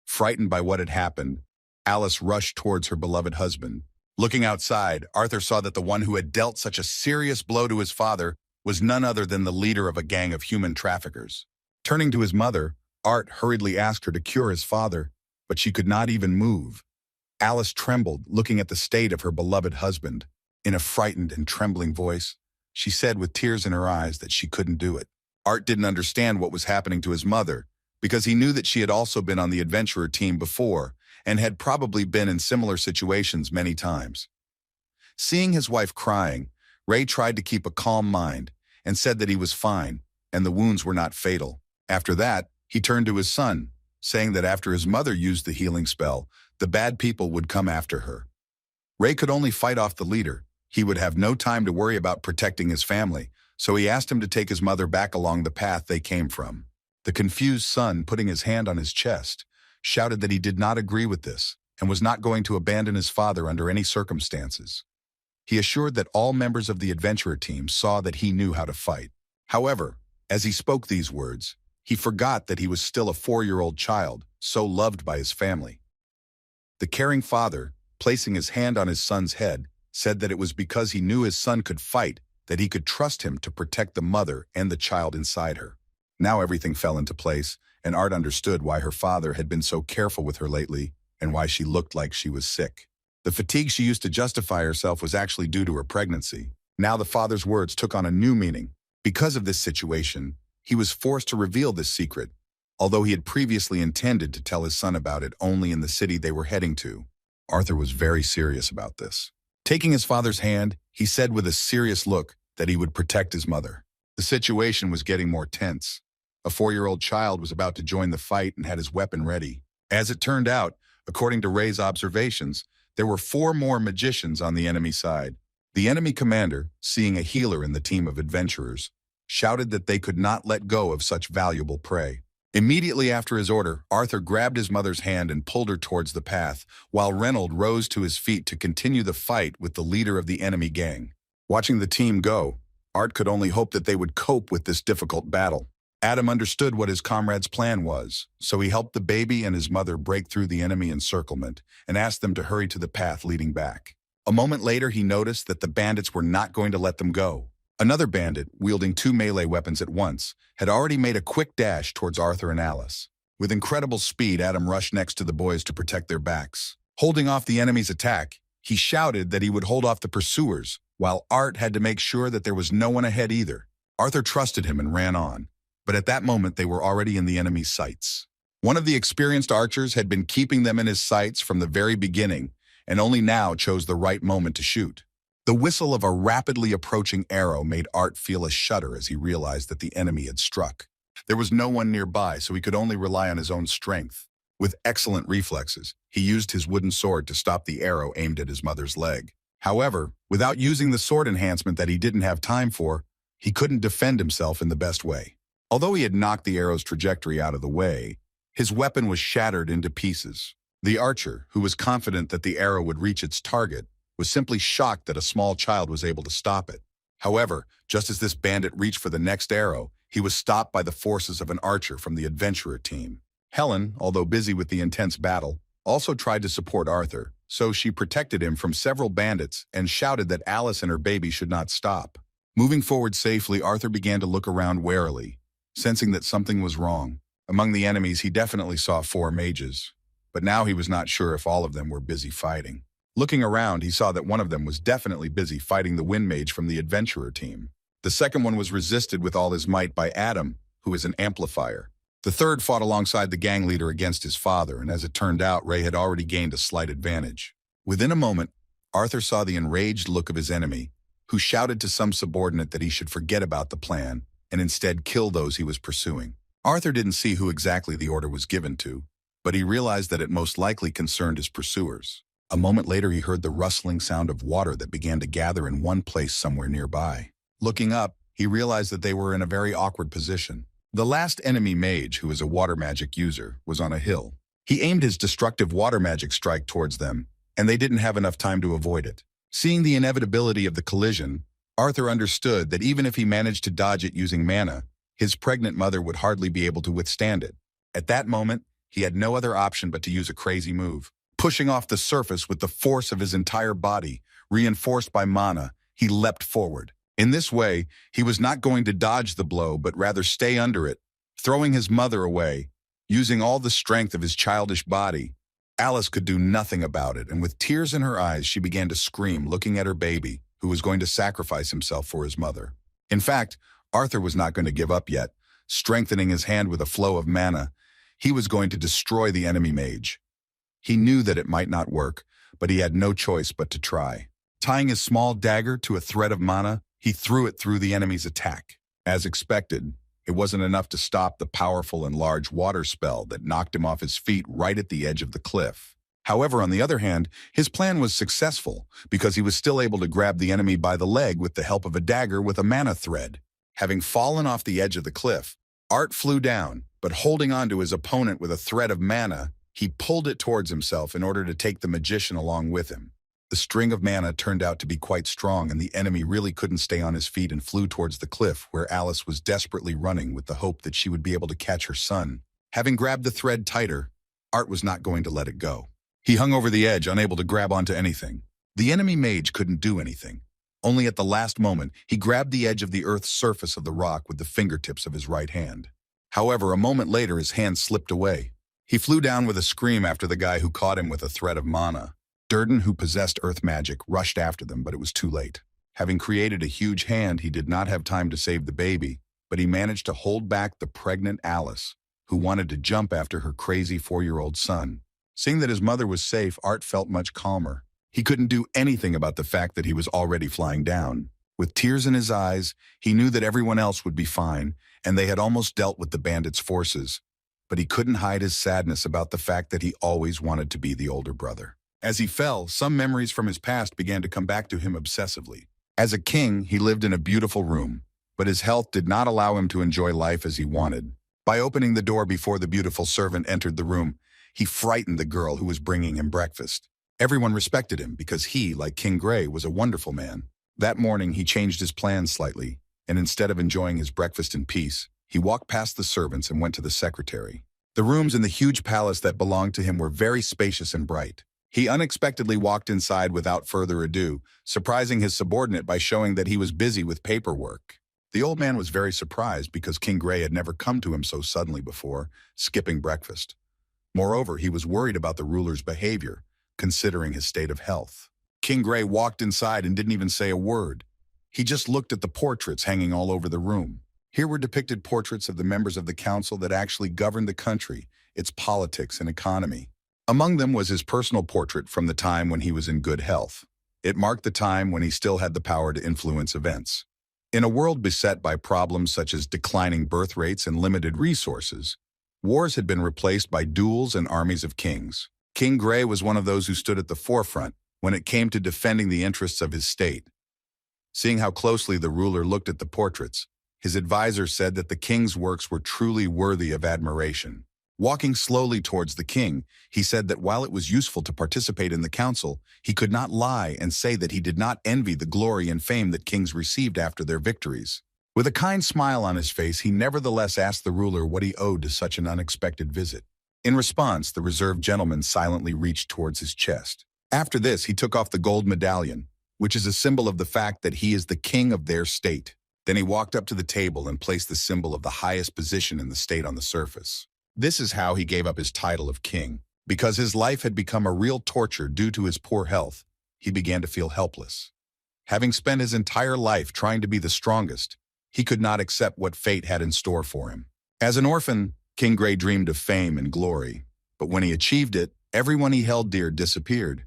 Frightened by what had happened, Alice rushed towards her beloved husband. Looking outside, Arthur saw that the one who had dealt such a serious blow to his father was none other than the leader of a gang of human traffickers. Turning to his mother, Art hurriedly asked her to cure his father, but she could not even move. Alice trembled, looking at the state of her beloved husband. In a frightened and trembling voice, she said with tears in her eyes that she couldn't do it. Art didn't understand what was happening to his mother, because he knew that she had also been on the adventurer team before and had probably been in similar situations many times. Seeing his wife crying, Ray tried to keep a calm mind and said that he was fine and the wounds were not fatal. After that, he turned to his son, saying that after his mother used the healing spell, the bad people would come after her. Ray could only fight off the leader. He would have no time to worry about protecting his family, so he asked him to take his mother back along the path they came from. The confused son, putting his hand on his chest, shouted that he did not agree with this and was not going to abandon his father under any circumstances. He assured that all members of the adventurer team saw that he knew how to fight. However, as he spoke these words, he forgot that he was still a 4-year-old child, so loved by his family. The caring father, placing his hand on his son's head, said that it was because he knew his son could fight that he could trust him to protect the mother and the child inside her. Now everything fell into place, and Art understood why her father had been so careful with her lately and why she looked like she was sick. The fatigue she used to justify herself was actually due to her pregnancy. Now the father's words took on a new meaning. Because of this situation, he was forced to reveal this secret, although he had previously intended to tell his son about it only in the city they were heading to. Arthur was very serious about this. Taking his father's hand, he said with a serious look that he would protect his mother. The situation was getting more tense. A 4-year-old child was about to join the fight and had his weapon ready. As it turned out, according to Ray's observations, there were 4 more magicians on the enemy side. The enemy commander, seeing a healer in the team of adventurers, shouted that they could not let go of such valuable prey. Immediately after his order, Arthur grabbed his mother's hand and pulled her towards the path, while Reynold rose to his feet to continue the fight with the leader of the enemy gang. Watching the team go, Art could only hope that they would cope with this difficult battle. Adam understood what his comrade's plan was, so he helped the baby and his mother break through the enemy encirclement and asked them to hurry to the path leading back. A moment later, he noticed that the bandits were not going to let them go. Another bandit, wielding 2 melee weapons at once, had already made a quick dash towards Arthur and Alice. With incredible speed, Adam rushed next to the boys to protect their backs. Holding off the enemy's attack, he shouted that he would hold off the pursuers, while Art had to make sure that there was no one ahead either. Arthur trusted him and ran on, but at that moment they were already in the enemy's sights. One of the experienced archers had been keeping them in his sights from the very beginning, and only now chose the right moment to shoot. The whistle of a rapidly approaching arrow made Art feel a shudder as he realized that the enemy had struck. There was no one nearby, so he could only rely on his own strength. With excellent reflexes, he used his wooden sword to stop the arrow aimed at his mother's leg. However, without using the sword enhancement that he didn't have time for, he couldn't defend himself in the best way. Although he had knocked the arrow's trajectory out of the way, his weapon was shattered into pieces. The archer, who was confident that the arrow would reach its target, was simply shocked that a small child was able to stop it. However, just as this bandit reached for the next arrow, he was stopped by the forces of an archer from the adventurer team. Helen, although busy with the intense battle, also tried to support Arthur, so she protected him from several bandits and shouted that Alice and her baby should not stop. Moving forward safely, Arthur began to look around warily, sensing that something was wrong. Among the enemies, he definitely saw 4 mages, but now he was not sure if all of them were busy fighting. Looking around, he saw that one of them was definitely busy fighting the wind mage from the adventurer team. The second one was resisted with all his might by Adam, who is an amplifier. The third fought alongside the gang leader against his father, and as it turned out, Ray had already gained a slight advantage. Within a moment, Arthur saw the enraged look of his enemy, who shouted to some subordinate that he should forget about the plan and instead kill those he was pursuing. Arthur didn't see who exactly the order was given to, but he realized that it most likely concerned his pursuers. A moment later, he heard the rustling sound of water that began to gather in one place somewhere nearby. Looking up, he realized that they were in a very awkward position. The last enemy mage, who is a water magic user, was on a hill. He aimed his destructive water magic strike towards them, and they didn't have enough time to avoid it. Seeing the inevitability of the collision, Arthur understood that even if he managed to dodge it using mana, his pregnant mother would hardly be able to withstand it. At that moment, he had no other option but to use a crazy move. Pushing off the surface with the force of his entire body, reinforced by mana, he leapt forward. In this way, he was not going to dodge the blow, but rather stay under it, throwing his mother away. Using all the strength of his childish body, Alice could do nothing about it, and with tears in her eyes, she began to scream, looking at her baby, who was going to sacrifice himself for his mother. In fact, Arthur was not going to give up yet. Strengthening his hand with a flow of mana, he was going to destroy the enemy mage. He knew that it might not work, but he had no choice but to try. Tying his small dagger to a thread of mana, he threw it through the enemy's attack. As expected, it wasn't enough to stop the powerful and large water spell that knocked him off his feet right at the edge of the cliff. However, on the other hand, his plan was successful because he was still able to grab the enemy by the leg with the help of a dagger with a mana thread. Having fallen off the edge of the cliff, Art flew down, but holding on to his opponent with a thread of mana, he pulled it towards himself in order to take the magician along with him. The string of mana turned out to be quite strong, and the enemy really couldn't stay on his feet and flew towards the cliff where Alice was desperately running with the hope that she would be able to catch her son. Having grabbed the thread tighter, Art was not going to let it go. He hung over the edge, unable to grab onto anything. The enemy mage couldn't do anything. Only at the last moment, he grabbed the edge of the earth's surface of the rock with the fingertips of his right hand. However, a moment later, his hand slipped away. He flew down with a scream after the guy who caught him with a thread of mana. Durden, who possessed earth magic, rushed after them, but it was too late. Having created a huge hand, he did not have time to save the baby, but he managed to hold back the pregnant Alice, who wanted to jump after her crazy 4-year-old son. Seeing that his mother was safe, Art felt much calmer. He couldn't do anything about the fact that he was already flying down. With tears in his eyes, he knew that everyone else would be fine, and they had almost dealt with the bandits' forces. But he couldn't hide his sadness about the fact that he always wanted to be the older brother. As he fell, some memories from his past began to come back to him obsessively. As a king, he lived in a beautiful room, but his health did not allow him to enjoy life as he wanted. By opening the door before the beautiful servant entered the room, he frightened the girl who was bringing him breakfast. Everyone respected him because he, like King Gray, was a wonderful man. That morning, he changed his plans slightly, and instead of enjoying his breakfast in peace, he walked past the servants and went to the secretary. The rooms in the huge palace that belonged to him were very spacious and bright. He unexpectedly walked inside without further ado, surprising his subordinate by showing that he was busy with paperwork. The old man was very surprised because King Gray had never come to him so suddenly before, skipping breakfast. Moreover, he was worried about the ruler's behavior, considering his state of health. King Gray walked inside and didn't even say a word. He just looked at the portraits hanging all over the room. Here were depicted portraits of the members of the council that actually governed the country, its politics and economy. Among them was his personal portrait from the time when he was in good health. It marked the time when he still had the power to influence events. In a world beset by problems such as declining birth rates and limited resources, wars had been replaced by duels and armies of kings. King Gray was one of those who stood at the forefront when it came to defending the interests of his state. Seeing how closely the ruler looked at the portraits, his advisor said that the king's works were truly worthy of admiration. Walking slowly towards the king, he said that while it was useful to participate in the council, he could not lie and say that he did not envy the glory and fame that kings received after their victories. With a kind smile on his face, he nevertheless asked the ruler what he owed to such an unexpected visit. In response, the reserved gentleman silently reached towards his chest. After this, he took off the gold medallion, which is a symbol of the fact that he is the king of their state. Then he walked up to the table and placed the symbol of the highest position in the state on the surface. This is how he gave up his title of king. Because his life had become a real torture due to his poor health, he began to feel helpless. Having spent his entire life trying to be the strongest, he could not accept what fate had in store for him. As an orphan, King Gray dreamed of fame and glory, but when he achieved it, everyone he held dear disappeared.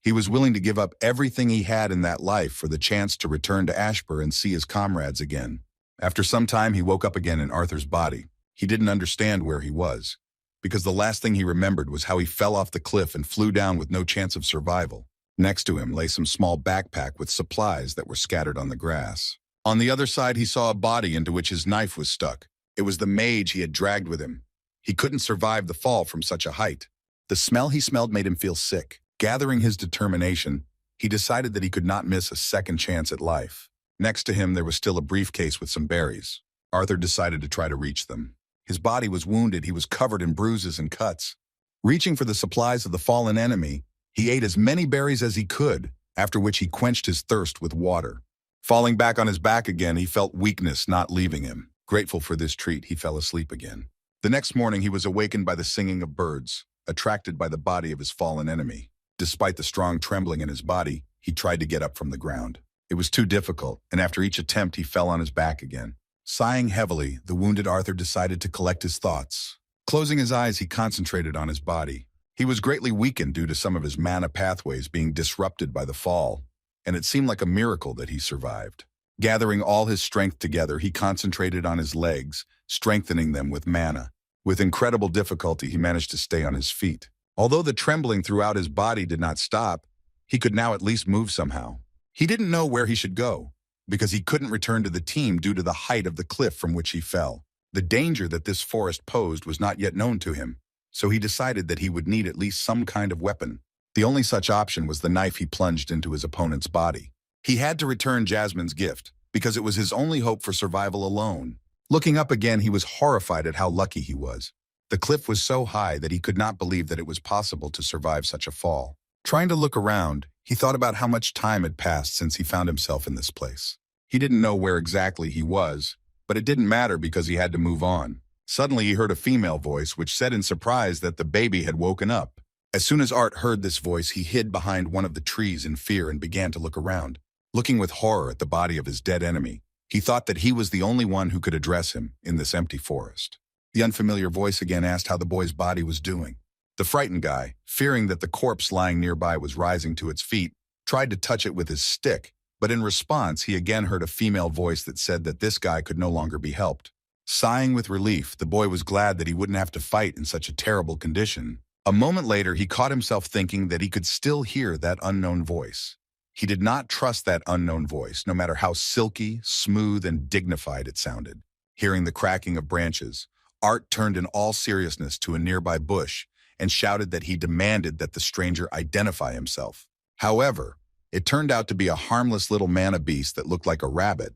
He was willing to give up everything he had in that life for the chance to return to Ashbur and see his comrades again. After some time, he woke up again in Arthur's body. He didn't understand where he was, because the last thing he remembered was how he fell off the cliff and flew down with no chance of survival. Next to him lay some small backpack with supplies that were scattered on the grass. On the other side, he saw a body into which his knife was stuck. It was the mage he had dragged with him. He couldn't survive the fall from such a height. The smell he smelled made him feel sick. Gathering his determination, he decided that he could not miss a second chance at life. Next to him, there was still a briefcase with some berries. Arthur decided to try to reach them. His body was wounded, he was covered in bruises and cuts. Reaching for the supplies of the fallen enemy, he ate as many berries as he could, after which he quenched his thirst with water. Falling back on his back again, he felt weakness not leaving him. Grateful for this treat, he fell asleep again. The next morning, he was awakened by the singing of birds, attracted by the body of his fallen enemy. Despite the strong trembling in his body, he tried to get up from the ground. It was too difficult, and after each attempt, he fell on his back again. Sighing heavily, the wounded Arthur decided to collect his thoughts. Closing his eyes, he concentrated on his body. He was greatly weakened due to some of his mana pathways being disrupted by the fall, and it seemed like a miracle that he survived. Gathering all his strength together, he concentrated on his legs, strengthening them with mana. With incredible difficulty, he managed to stay on his feet. Although the trembling throughout his body did not stop, he could now at least move somehow. He didn't know where he should go, because he couldn't return to the team due to the height of the cliff from which he fell. The danger that this forest posed was not yet known to him, so he decided that he would need at least some kind of weapon. The only such option was the knife he plunged into his opponent's body. He had to return Jasmine's gift, because it was his only hope for survival alone. Looking up again, he was horrified at how lucky he was. The cliff was so high that he could not believe that it was possible to survive such a fall. Trying to look around, he thought about how much time had passed since he found himself in this place. He didn't know where exactly he was, but it didn't matter because he had to move on. Suddenly he heard a female voice which said in surprise that the baby had woken up. As soon as Art heard this voice, he hid behind one of the trees in fear and began to look around. Looking with horror at the body of his dead enemy, he thought that he was the only one who could address him in this empty forest. The unfamiliar voice again asked how the boy's body was doing. The frightened guy, fearing that the corpse lying nearby was rising to its feet, tried to touch it with his stick, but in response, he again heard a female voice that said that this guy could no longer be helped. Sighing with relief, the boy was glad that he wouldn't have to fight in such a terrible condition. A moment later, he caught himself thinking that he could still hear that unknown voice. He did not trust that unknown voice, no matter how silky, smooth, and dignified it sounded. Hearing the cracking of branches, Art turned in all seriousness to a nearby bush and shouted that he demanded that the stranger identify himself. However, it turned out to be a harmless little mana beast that looked like a rabbit.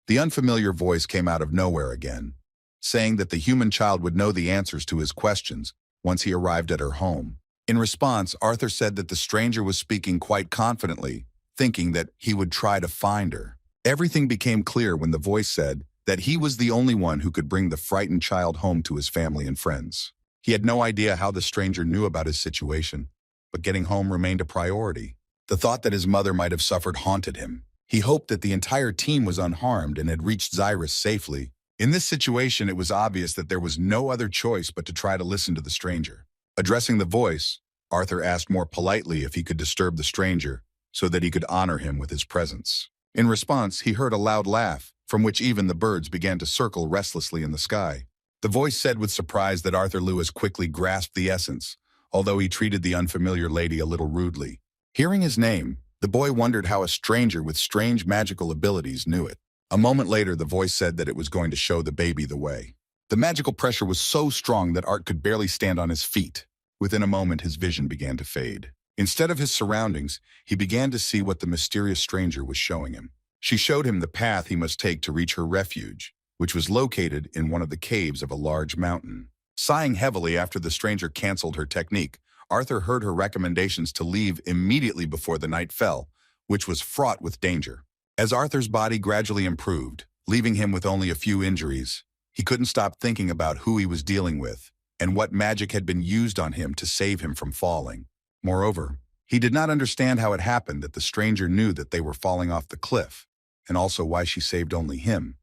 The unfamiliar voice came out of nowhere again, saying that the human child would know the answers to his questions once he arrived at her home. In response, Arthur said that the stranger was speaking quite confidently, thinking that he would try to find her. Everything became clear when the voice said that he was the only one who could bring the frightened child home to his family and friends. He had no idea how the stranger knew about his situation, but getting home remained a priority. The thought that his mother might have suffered haunted him. He hoped that the entire team was unharmed and had reached Zyrus safely. In this situation, it was obvious that there was no other choice but to try to listen to the stranger. Addressing the voice, Arthur asked more politely if he could disturb the stranger so that he could honor him with his presence. In response, he heard a loud laugh, from which even the birds began to circle restlessly in the sky. The voice said with surprise that Arthur Lewis quickly grasped the essence, although he treated the unfamiliar lady a little rudely. Hearing his name, the boy wondered how a stranger with strange magical abilities knew it. A moment later, the voice said that it was going to show the baby the way. The magical pressure was so strong that Art could barely stand on his feet. Within a moment, his vision began to fade. Instead of his surroundings, he began to see what the mysterious stranger was showing him. She showed him the path he must take to reach her refuge, which was located in one of the caves of a large mountain. Sighing heavily after the stranger canceled her technique, Arthur heard her recommendations to leave immediately before the night fell, which was fraught with danger. As Arthur's body gradually improved, leaving him with only a few injuries, he couldn't stop thinking about who he was dealing with and what magic had been used on him to save him from falling. Moreover, he did not understand how it happened that the stranger knew that they were falling off the cliff, and also why she saved only him.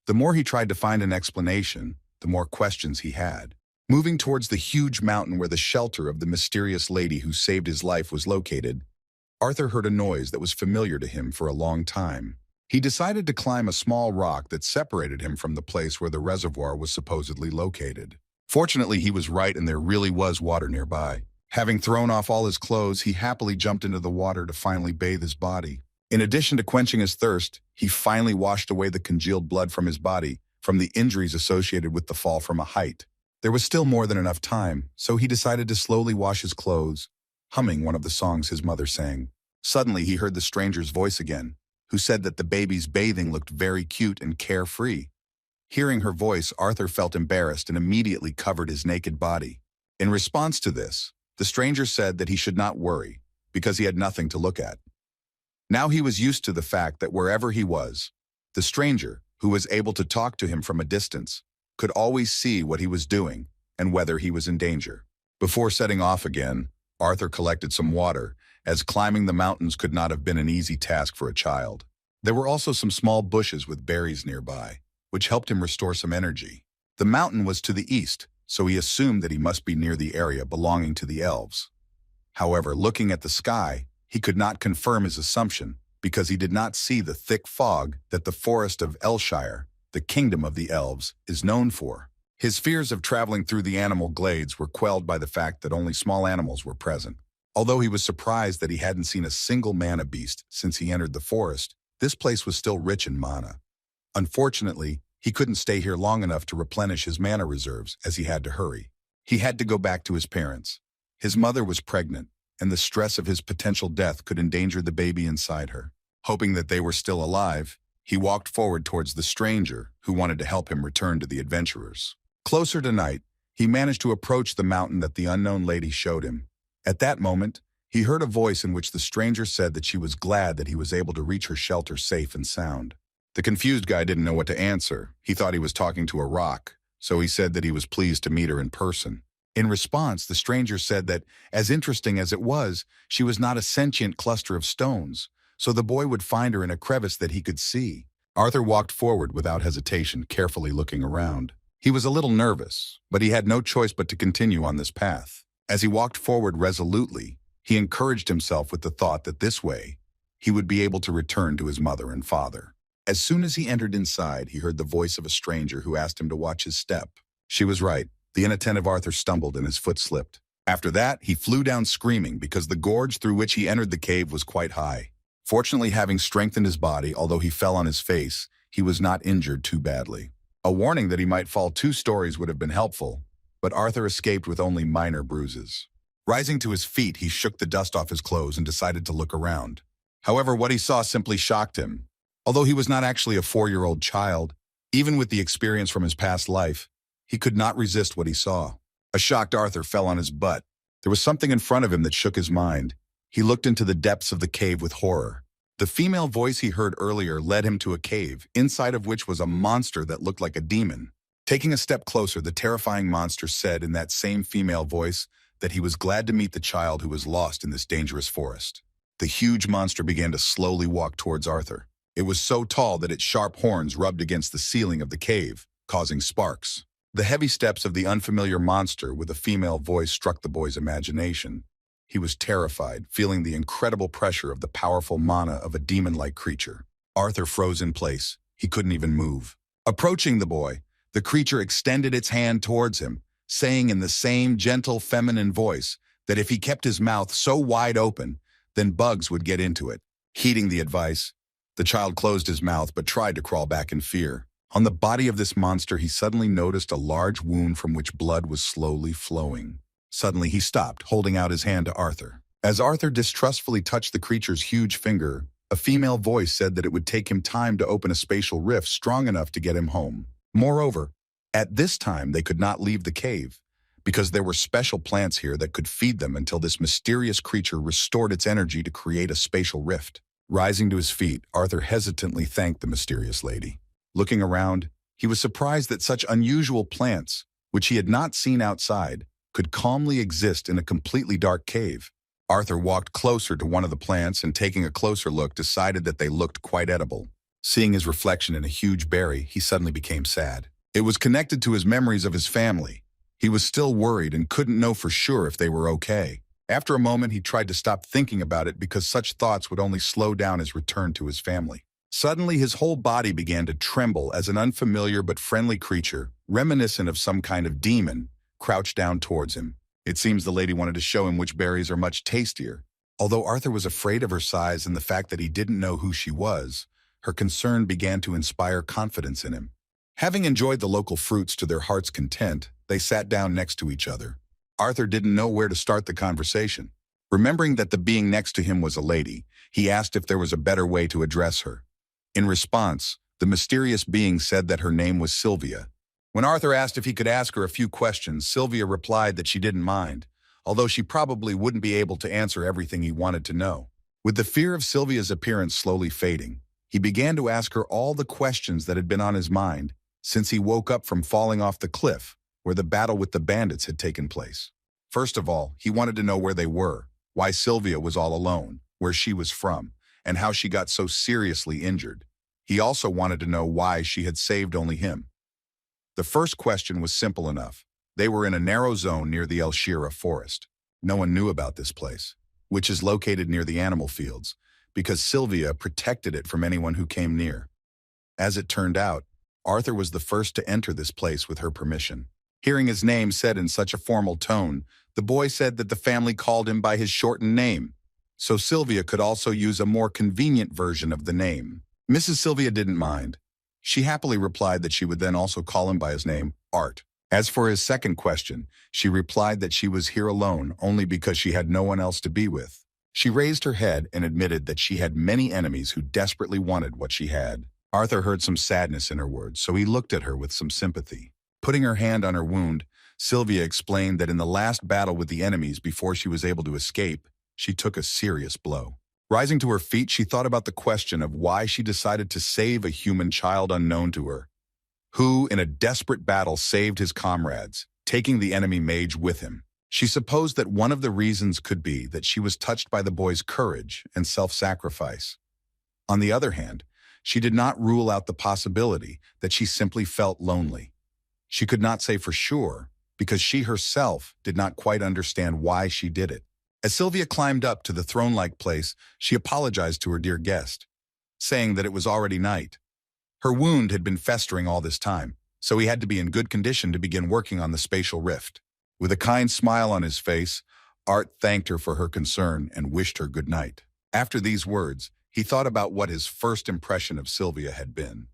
The more he tried to find an explanation, the more questions he had. Moving towards the huge mountain where the shelter of the mysterious lady who saved his life was located, Arthur heard a noise that was familiar to him for a long time. He decided to climb a small rock that separated him from the place where the reservoir was supposedly located. Fortunately, he was right and there really was water nearby. Having thrown off all his clothes, he happily jumped into the water to finally bathe his body. In addition to quenching his thirst, he finally washed away the congealed blood from his body from the injuries associated with the fall from a height. There was still more than enough time, so he decided to slowly wash his clothes, humming one of the songs his mother sang. Suddenly, he heard the stranger's voice again, who said that the baby's bathing looked very cute and carefree. Hearing her voice, Arthur felt embarrassed and immediately covered his naked body. In response to this, the stranger said that he should not worry, because he had nothing to look at. Now he was used to the fact that wherever he was, the stranger, who was able to talk to him from a distance, could always see what he was doing and whether he was in danger. Before setting off again, Arthur collected some water, as climbing the mountains could not have been an easy task for a child. There were also some small bushes with berries nearby, which helped him restore some energy. The mountain was to the east, so he assumed that he must be near the area belonging to the elves. However, looking at the sky, he could not confirm his assumption because he did not see the thick fog that the forest of Elshire, the kingdom of the elves, is known for. His fears of traveling through the animal glades were quelled by the fact that only small animals were present. Although he was surprised that he hadn't seen a single mana beast since he entered the forest, this place was still rich in mana. Unfortunately, he couldn't stay here long enough to replenish his mana reserves as he had to hurry. He had to go back to his parents. His mother was pregnant, and the stress of his potential death could endanger the baby inside her. Hoping that they were still alive, he walked forward towards the stranger who wanted to help him return to the adventurers. Closer to night, he managed to approach the mountain that the unknown lady showed him. At that moment, he heard a voice in which the stranger said that she was glad that he was able to reach her shelter safe and sound. The confused guy didn't know what to answer. He thought he was talking to a rock, so he said that he was pleased to meet her in person. In response, the stranger said that, as interesting as it was, she was not a sentient cluster of stones, so the boy would find her in a crevice that he could see. Arthur walked forward without hesitation, carefully looking around. He was a little nervous, but he had no choice but to continue on this path. As he walked forward resolutely, he encouraged himself with the thought that this way, he would be able to return to his mother and father. As soon as he entered inside, he heard the voice of a stranger who asked him to watch his step. She was right. The inattentive Arthur stumbled and his foot slipped. After that, he flew down screaming because the gorge through which he entered the cave was quite high. Fortunately, having strengthened his body, although he fell on his face, he was not injured too badly. A warning that he might fall 2 stories would have been helpful, but Arthur escaped with only minor bruises. Rising to his feet, he shook the dust off his clothes and decided to look around. However, what he saw simply shocked him. Although he was not actually a 4-year-old child, even with the experience from his past life, he could not resist what he saw. A shocked Arthur fell on his butt. There was something in front of him that shook his mind. He looked into the depths of the cave with horror. The female voice he heard earlier led him to a cave, inside of which was a monster that looked like a demon. Taking a step closer, the terrifying monster said in that same female voice that he was glad to meet the child who was lost in this dangerous forest. The huge monster began to slowly walk towards Arthur. It was so tall that its sharp horns rubbed against the ceiling of the cave, causing sparks. The heavy steps of the unfamiliar monster with a female voice struck the boy's imagination. He was terrified, feeling the incredible pressure of the powerful mana of a demon-like creature. Arthur froze in place. He couldn't even move. Approaching the boy, the creature extended its hand towards him, saying in the same gentle feminine voice that if he kept his mouth so wide open, then bugs would get into it. Heeding the advice, the child closed his mouth but tried to crawl back in fear. On the body of this monster, he suddenly noticed a large wound from which blood was slowly flowing. Suddenly, he stopped, holding out his hand to Arthur. As Arthur distrustfully touched the creature's huge finger, a female voice said that it would take him time to open a spatial rift strong enough to get him home. Moreover, at this time, they could not leave the cave, because there were special plants here that could feed them until this mysterious creature restored its energy to create a spatial rift. Rising to his feet, Arthur hesitantly thanked the mysterious lady. Looking around, he was surprised that such unusual plants, which he had not seen outside, could calmly exist in a completely dark cave. Arthur walked closer to one of the plants and, taking a closer look, decided that they looked quite edible. Seeing his reflection in a huge berry, he suddenly became sad. It was connected to his memories of his family. He was still worried and couldn't know for sure if they were okay. After a moment, he tried to stop thinking about it because such thoughts would only slow down his return to his family. Suddenly, his whole body began to tremble as an unfamiliar but friendly creature, reminiscent of some kind of demon, crouched down towards him. It seems the lady wanted to show him which berries are much tastier. Although Arthur was afraid of her size and the fact that he didn't know who she was, her concern began to inspire confidence in him. Having enjoyed the local fruits to their heart's content, they sat down next to each other. Arthur didn't know where to start the conversation. Remembering that the being next to him was a lady, he asked if there was a better way to address her. In response, the mysterious being said that her name was Sylvia. When Arthur asked if he could ask her a few questions, Sylvia replied that she didn't mind, although she probably wouldn't be able to answer everything he wanted to know. With the fear of Sylvia's appearance slowly fading, he began to ask her all the questions that had been on his mind since he woke up from falling off the cliff where the battle with the bandits had taken place. First of all, he wanted to know where they were, why Sylvia was all alone, where she was from, and how she got so seriously injured. He also wanted to know why she had saved only him. The first question was simple enough. They were in a narrow zone near the El Shira forest. No one knew about this place, which is located near the animal fields, because Sylvia protected it from anyone who came near. As it turned out, Arthur was the first to enter this place with her permission. Hearing his name said in such a formal tone, the boy said that the family called him by his shortened name, so Sylvia could also use a more convenient version of the name. Mrs. Sylvia didn't mind. She happily replied that she would then also call him by his name, Art. As for his second question, she replied that she was here alone only because she had no one else to be with. She raised her head and admitted that she had many enemies who desperately wanted what she had. Arthur heard some sadness in her words, so he looked at her with some sympathy. Putting her hand on her wound, Sylvia explained that in the last battle with the enemies before she was able to escape, she took a serious blow. Rising to her feet, she thought about the question of why she decided to save a human child unknown to her, who, in a desperate battle, saved his comrades, taking the enemy mage with him. She supposed that one of the reasons could be that she was touched by the boy's courage and self-sacrifice. On the other hand, she did not rule out the possibility that she simply felt lonely. She could not say for sure, because she herself did not quite understand why she did it. As Sylvia climbed up to the throne-like place, she apologized to her dear guest, saying that it was already night. Her wound had been festering all this time, so he had to be in good condition to begin working on the spatial rift. With a kind smile on his face, Art thanked her for her concern and wished her good night. After these words, he thought about what his first impression of Sylvia had been.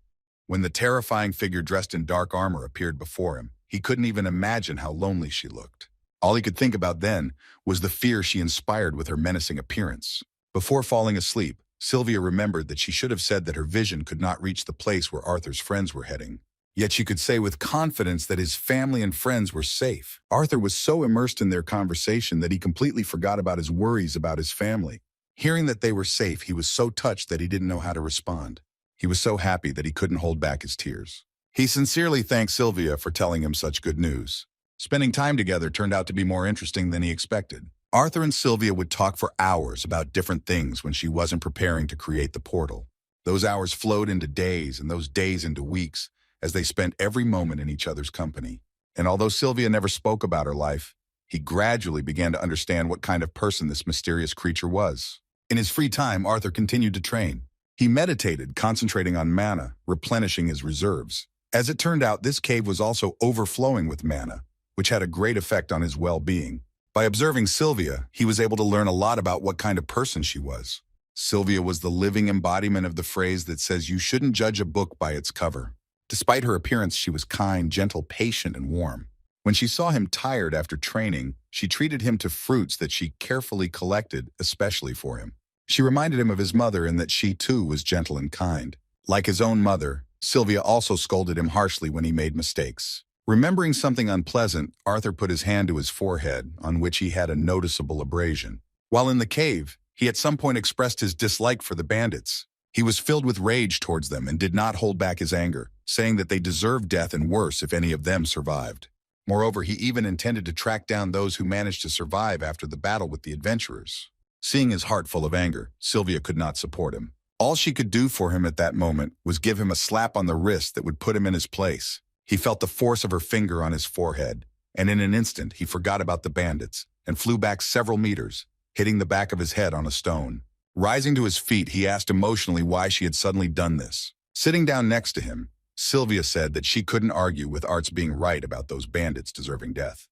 When the terrifying figure dressed in dark armor appeared before him, he couldn't even imagine how lonely she looked. All he could think about then was the fear she inspired with her menacing appearance. Before falling asleep, Sylvia remembered that she should have said that her vision could not reach the place where Arthur's friends were heading. Yet she could say with confidence that his family and friends were safe. Arthur was so immersed in their conversation that he completely forgot about his worries about his family. Hearing that they were safe, he was so touched that he didn't know how to respond. He was so happy that he couldn't hold back his tears. He sincerely thanked Sylvia for telling him such good news. Spending time together turned out to be more interesting than he expected. Arthur and Sylvia would talk for hours about different things when she wasn't preparing to create the portal. Those hours flowed into days and those days into weeks as they spent every moment in each other's company. And although Sylvia never spoke about her life, he gradually began to understand what kind of person this mysterious creature was. In his free time, Arthur continued to train. He meditated, concentrating on mana, replenishing his reserves. As it turned out, this cave was also overflowing with mana, which had a great effect on his well-being. By observing Sylvia, he was able to learn a lot about what kind of person she was. Sylvia was the living embodiment of the phrase that says you shouldn't judge a book by its cover. Despite her appearance, she was kind, gentle, patient, and warm. When she saw him tired after training, she treated him to fruits that she carefully collected, especially for him. She reminded him of his mother and that she too was gentle and kind. Like his own mother, Sylvia also scolded him harshly when he made mistakes. Remembering something unpleasant, Arthur put his hand to his forehead, on which he had a noticeable abrasion. While in the cave, he at some point expressed his dislike for the bandits. He was filled with rage towards them and did not hold back his anger, saying that they deserved death and worse if any of them survived. Moreover, he even intended to track down those who managed to survive after the battle with the adventurers. Seeing his heart full of anger, Sylvia could not support him. All she could do for him at that moment was give him a slap on the wrist that would put him in his place. He felt the force of her finger on his forehead, and in an instant he forgot about the bandits and flew back several meters, hitting the back of his head on a stone. Rising to his feet, he asked emotionally why she had suddenly done this. Sitting down next to him, Sylvia said that she couldn't argue with Art's being right about those bandits deserving death.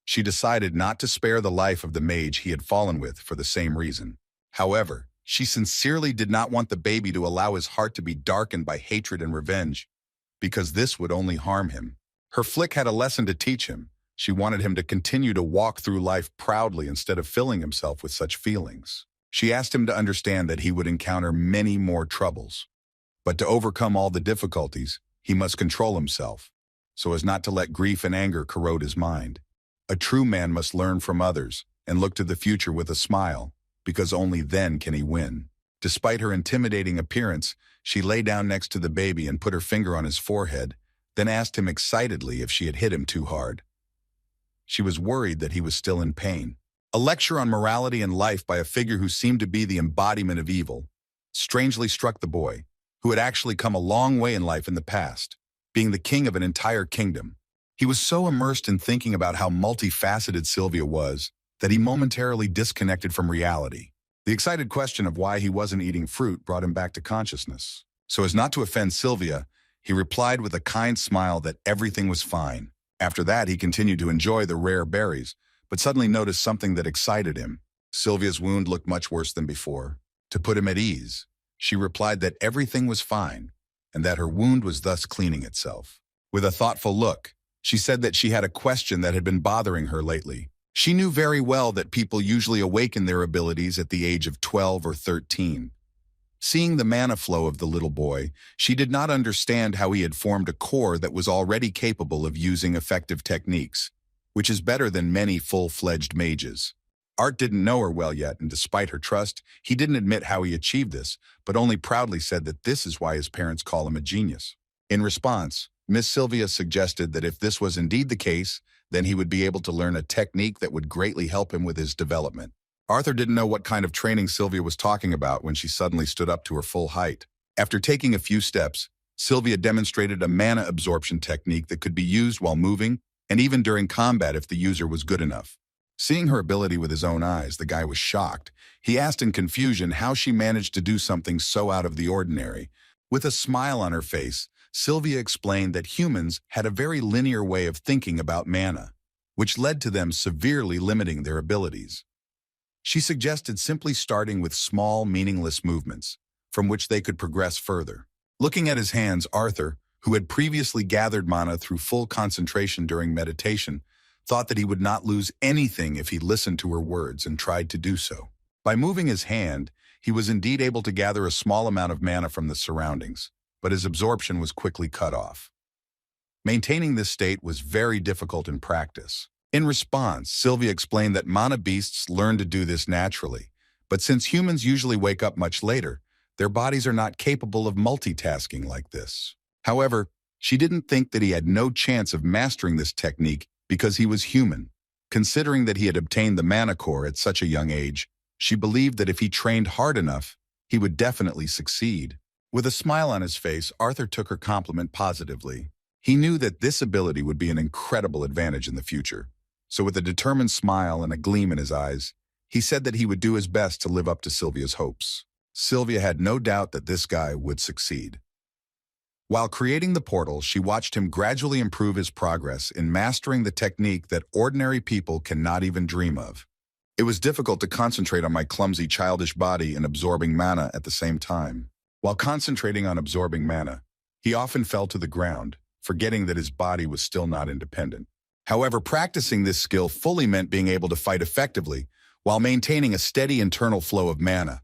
She decided not to spare the life of the mage he had fallen with for the same reason. However, she sincerely did not want the baby to allow his heart to be darkened by hatred and revenge, because this would only harm him. Her flick had a lesson to teach him. She wanted him to continue to walk through life proudly instead of filling himself with such feelings. She asked him to understand that he would encounter many more troubles. But to overcome all the difficulties, he must control himself, so as not to let grief and anger corrode his mind. A true man must learn from others and look to the future with a smile, because only then can he win. Despite her intimidating appearance, she lay down next to the baby and put her finger on his forehead, then asked him excitedly if she had hit him too hard. She was worried that he was still in pain. A lecture on morality and life by a figure who seemed to be the embodiment of evil strangely struck the boy, who had actually come a long way in life in the past, being the king of an entire kingdom. He was so immersed in thinking about how multifaceted Sylvia was that he momentarily disconnected from reality. The excited question of why he wasn't eating fruit brought him back to consciousness. So as not to offend Sylvia, he replied with a kind smile that everything was fine. After that, he continued to enjoy the rare berries, but suddenly noticed something that excited him. Sylvia's wound looked much worse than before. To put him at ease, she replied that everything was fine, and that her wound was thus cleaning itself. With a thoughtful look, she said that she had a question that had been bothering her lately. She knew very well that people usually awaken their abilities at the age of 12 or 13. Seeing the mana flow of the little boy, she did not understand how he had formed a core that was already capable of using effective techniques, which is better than many full-fledged mages. Art didn't know her well yet, and despite her trust, he didn't admit how he achieved this, but only proudly said that this is why his parents call him a genius. In response, Miss Sylvia suggested that if this was indeed the case, then he would be able to learn a technique that would greatly help him with his development. Arthur didn't know what kind of training Sylvia was talking about when she suddenly stood up to her full height. After taking a few steps, Sylvia demonstrated a mana absorption technique that could be used while moving and even during combat if the user was good enough. Seeing her ability with his own eyes, the guy was shocked. He asked in confusion how she managed to do something so out of the ordinary. With a smile on her face, Sylvia explained that humans had a very linear way of thinking about mana, which led to them severely limiting their abilities. She suggested simply starting with small, meaningless movements, from which they could progress further. Looking at his hands, Arthur, who had previously gathered mana through full concentration during meditation, thought that he would not lose anything if he listened to her words and tried to do so. By moving his hand, he was indeed able to gather a small amount of mana from the surroundings, but his absorption was quickly cut off. Maintaining this state was very difficult in practice. In response, Sylvia explained that mana beasts learn to do this naturally, But since humans usually wake up much later, their bodies are not capable of multitasking like this. However, she didn't think that he had no chance of mastering this technique because he was human. Considering that he had obtained the mana core at such a young age, she believed that if he trained hard enough, he would definitely succeed. With a smile on his face, Arthur took her compliment positively. He knew that this ability would be an incredible advantage in the future. So with a determined smile and a gleam in his eyes, he said that he would do his best to live up to Sylvia's hopes. Sylvia had no doubt that this guy would succeed. While creating the portal, she watched him gradually improve his progress in mastering the technique that ordinary people cannot even dream of. It was difficult to concentrate on my clumsy childish body and absorbing mana at the same time. While concentrating on absorbing mana, he often fell to the ground, forgetting that his body was still not independent. However, practicing this skill fully meant being able to fight effectively while maintaining a steady internal flow of mana.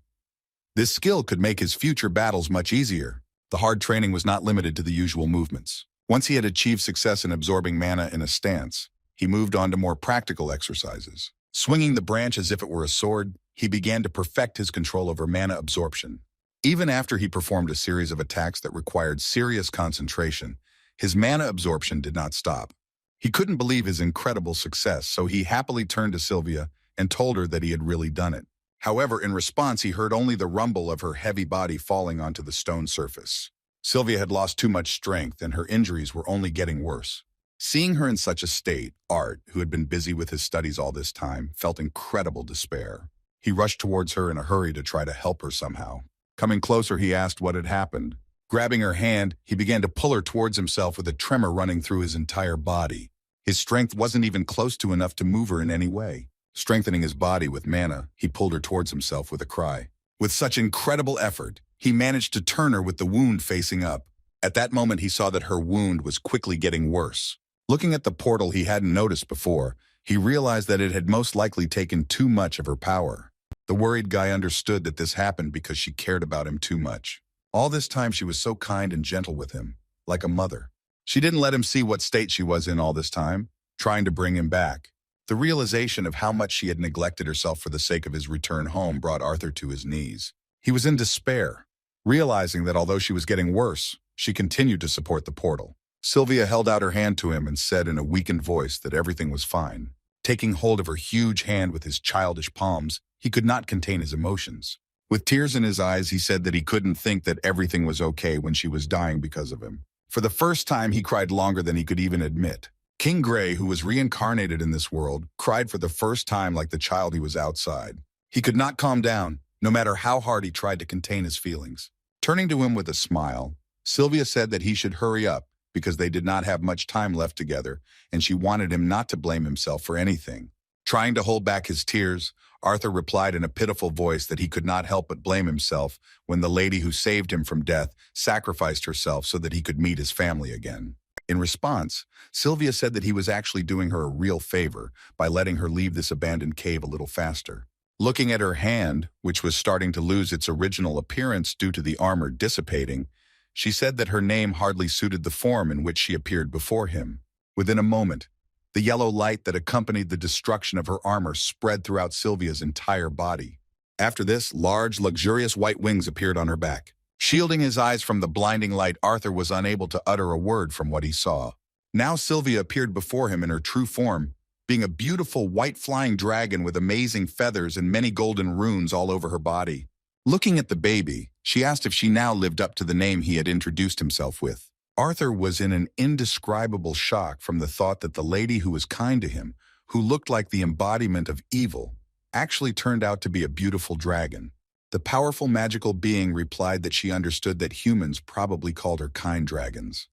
This skill could make his future battles much easier. The hard training was not limited to the usual movements. Once he had achieved success in absorbing mana in a stance, he moved on to more practical exercises. Swinging the branch as if it were a sword, he began to perfect his control over mana absorption. Even after he performed a series of attacks that required serious concentration, his mana absorption did not stop. He couldn't believe his incredible success, so he happily turned to Sylvia and told her that he had really done it. However, in response, he heard only the rumble of her heavy body falling onto the stone surface. Sylvia had lost too much strength, and her injuries were only getting worse. Seeing her in such a state, Art, who had been busy with his studies all this time, felt incredible despair. He rushed towards her in a hurry to try to help her somehow. Coming closer, he asked what had happened. Grabbing her hand, he began to pull her towards himself with a tremor running through his entire body. His strength wasn't even close to enough to move her in any way. Strengthening his body with mana, he pulled her towards himself with a cry. With such incredible effort, he managed to turn her with the wound facing up. At that moment, he saw that her wound was quickly getting worse. Looking at the portal he hadn't noticed before, he realized that it had most likely taken too much of her power. The worried guy understood that this happened because she cared about him too much. All this time she was so kind and gentle with him, like a mother. She didn't let him see what state she was in all this time, trying to bring him back. The realization of how much she had neglected herself for the sake of his return home brought Arthur to his knees. He was in despair, realizing that although she was getting worse, she continued to support the portal. Sylvia held out her hand to him and said in a weakened voice that everything was fine. Taking hold of her huge hand with his childish palms, he could not contain his emotions. With tears in his eyes, he said that he couldn't think that everything was okay when she was dying because of him. For the first time, he cried longer than he could even admit. King Gray, who was reincarnated in this world, cried for the first time like the child he was outside. He could not calm down, no matter how hard he tried to contain his feelings. Turning to him with a smile, Sylvia said that he should hurry up because they did not have much time left together, and she wanted him not to blame himself for anything. Trying to hold back his tears, Arthur replied in a pitiful voice that he could not help but blame himself when the lady who saved him from death sacrificed herself so that he could meet his family again. In response, Sylvia said that he was actually doing her a real favor by letting her leave this abandoned cave a little faster. Looking at her hand, which was starting to lose its original appearance due to the armor dissipating, she said that her name hardly suited the form in which she appeared before him. Within a moment, the yellow light that accompanied the destruction of her armor spread throughout Sylvia's entire body. After this, large, luxurious white wings appeared on her back. Shielding his eyes from the blinding light, Arthur was unable to utter a word from what he saw. Now Sylvia appeared before him in her true form, being a beautiful white flying dragon with amazing feathers and many golden runes all over her body. Looking at the baby, she asked if she now lived up to the name he had introduced himself with. Arthur was in an indescribable shock from the thought that the lady who was kind to him, who looked like the embodiment of evil, actually turned out to be a beautiful dragon. The powerful magical being replied that she understood that humans probably called her kind dragons.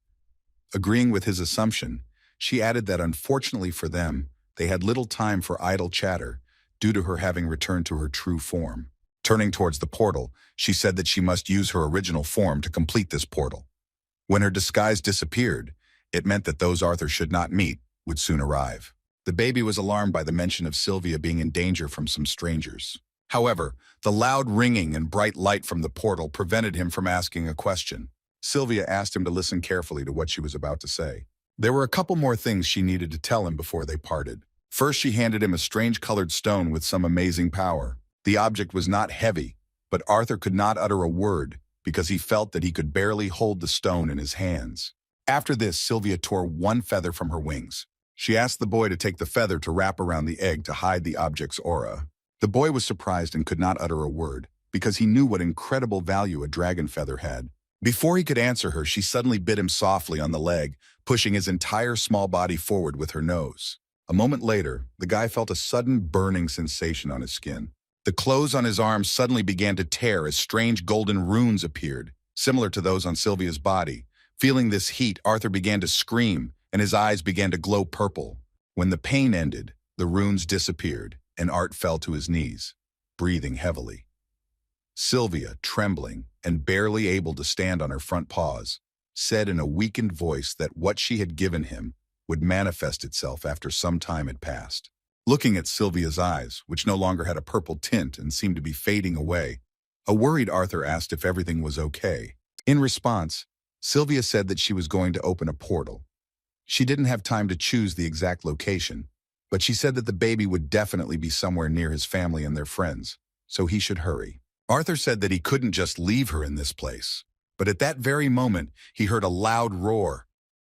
Agreeing with his assumption, she added that unfortunately for them, they had little time for idle chatter due to her having returned to her true form. Turning towards the portal, she said that she must use her original form to complete this portal. When her disguise disappeared, it meant that those Arthur should not meet would soon arrive. The baby was alarmed by the mention of Sylvia being in danger from some strangers. However, the loud ringing and bright light from the portal prevented him from asking a question. Sylvia asked him to listen carefully to what she was about to say. There were a couple more things she needed to tell him before they parted. First, she handed him a strange-colored stone with some amazing power. The object was not heavy, but Arthur could not utter a word because he felt that he could barely hold the stone in his hands. After this, Sylvia tore one feather from her wings. She asked the boy to take the feather to wrap around the egg to hide the object's aura. The boy was surprised and could not utter a word because he knew what incredible value a dragon feather had. Before he could answer her, she suddenly bit him softly on the leg, pushing his entire small body forward with her nose. A moment later, the guy felt a sudden burning sensation on his skin. The clothes on his arms suddenly began to tear as strange golden runes appeared, similar to those on Sylvia's body. Feeling this heat, Arthur began to scream, and his eyes began to glow purple. When the pain ended, the runes disappeared, and Art fell to his knees, breathing heavily. Sylvia, trembling and barely able to stand on her front paws, said in a weakened voice that what she had given him would manifest itself after some time had passed. Looking at Sylvia's eyes, which no longer had a purple tint and seemed to be fading away, a worried Arthur asked if everything was okay. In response, Sylvia said that she was going to open a portal. She didn't have time to choose the exact location, but she said that the baby would definitely be somewhere near his family and their friends, so he should hurry. Arthur said that he couldn't just leave her in this place, but at that very moment, he heard a loud roar,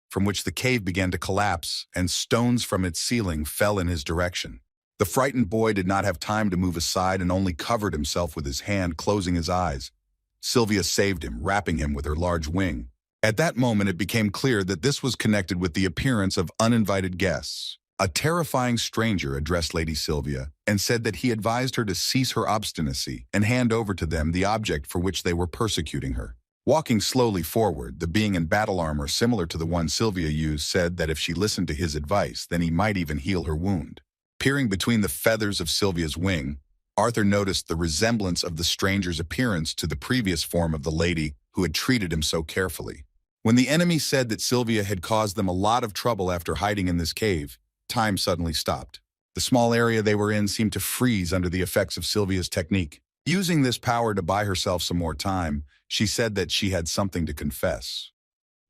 from which the cave began to collapse and stones from its ceiling fell in his direction. The frightened boy did not have time to move aside and only covered himself with his hand, closing his eyes. Sylvia saved him, wrapping him with her large wing. At that moment, it became clear that this was connected with the appearance of uninvited guests. A terrifying stranger addressed Lady Sylvia and said that he advised her to cease her obstinacy and hand over to them the object for which they were persecuting her. Walking slowly forward, the being in battle armor similar to the one Sylvia used said that if she listened to his advice, then he might even heal her wound. Peering between the feathers of Sylvia's wing, Arthur noticed the resemblance of the stranger's appearance to the previous form of the lady who had treated him so carefully. When the enemy said that Sylvia had caused them a lot of trouble after hiding in this cave, time suddenly stopped. The small area they were in seemed to freeze under the effects of Sylvia's technique. Using this power to buy herself some more time, she said that she had something to confess.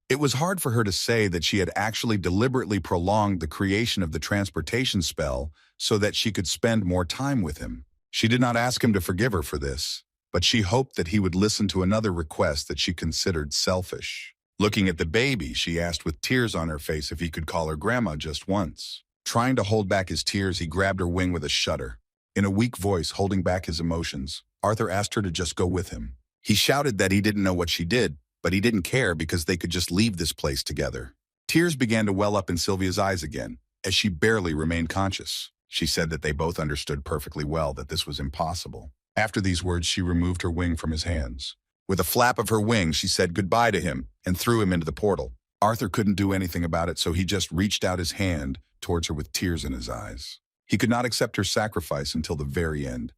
It was hard for her to say that she had actually deliberately prolonged the creation of the transportation spell so that she could spend more time with him. She did not ask him to forgive her for this, but she hoped that he would listen to another request that she considered selfish. Looking at the baby, she asked with tears on her face if he could call her grandma just once. Trying to hold back his tears, he grabbed her wing with a shudder. In a weak voice, holding back his emotions, Arthur asked her to just go with him. He shouted that he didn't know what she did, but he didn't care because they could just leave this place together. Tears began to well up in Sylvia's eyes again, as she barely remained conscious. She said that they both understood perfectly well that this was impossible. After these words, she removed her wing from his hands. With a flap of her wing, she said goodbye to him and threw him into the portal. Arthur couldn't do anything about it, so he just reached out his hand towards her with tears in his eyes. He could not accept her sacrifice until the very end.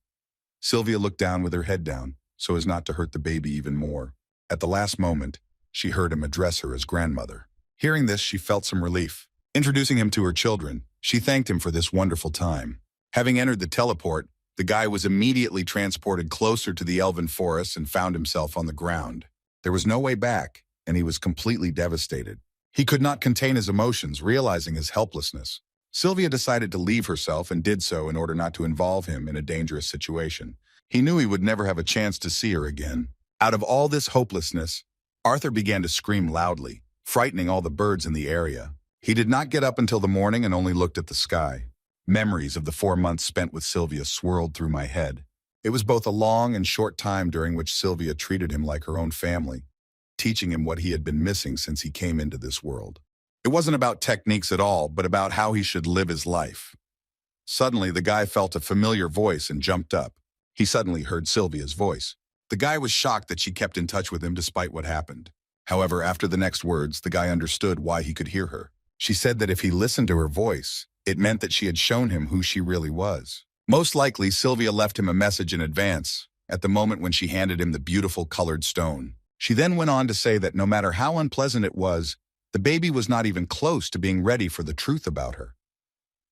Sylvia looked down with her head down, so as not to hurt the baby even more. At the last moment, she heard him address her as grandmother. Hearing this, she felt some relief. Introducing him to her children, she thanked him for this wonderful time. Having entered the teleport, the guy was immediately transported closer to the Elven forest and found himself on the ground. There was no way back, and he was completely devastated. He could not contain his emotions, realizing his helplessness. Sylvia decided to leave herself and did so in order not to involve him in a dangerous situation. He knew he would never have a chance to see her again. Out of all this hopelessness, Arthur began to scream loudly, frightening all the birds in the area. He did not get up until the morning and only looked at the sky. Memories of the 4 months spent with Sylvia swirled through my head. It was both a long and short time during which Sylvia treated him like her own family, teaching him what he had been missing since he came into this world. It wasn't about techniques at all, but about how he should live his life. Suddenly, the guy felt a familiar voice and jumped up. He suddenly heard Sylvia's voice. The guy was shocked that she kept in touch with him despite what happened. However, after the next words, the guy understood why he could hear her. She said that if he listened to her voice, it meant that she had shown him who she really was. Most likely, Sylvia left him a message in advance, at the moment when she handed him the beautiful colored stone. She then went on to say that no matter how unpleasant it was, the baby was not even close to being ready for the truth about her.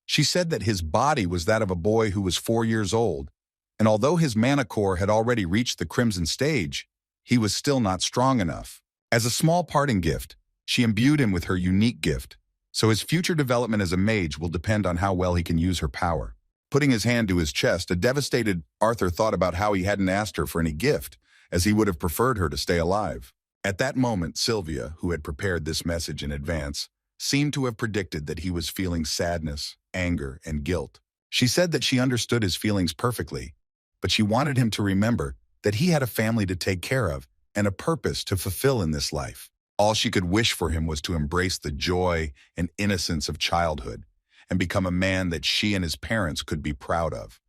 She said that his body was that of a boy who was 4 years old, and although his mana core had already reached the crimson stage, he was still not strong enough. As a small parting gift, she imbued him with her unique gift, so his future development as a mage will depend on how well he can use her power. Putting his hand to his chest, a devastated Arthur thought about how he hadn't asked her for any gift, as he would have preferred her to stay alive. At that moment, Sylvia, who had prepared this message in advance, seemed to have predicted that he was feeling sadness, anger, and guilt. She said that she understood his feelings perfectly, but she wanted him to remember that he had a family to take care of and a purpose to fulfill in this life. All she could wish for him was to embrace the joy and innocence of childhood and become a man that she and his parents could be proud of.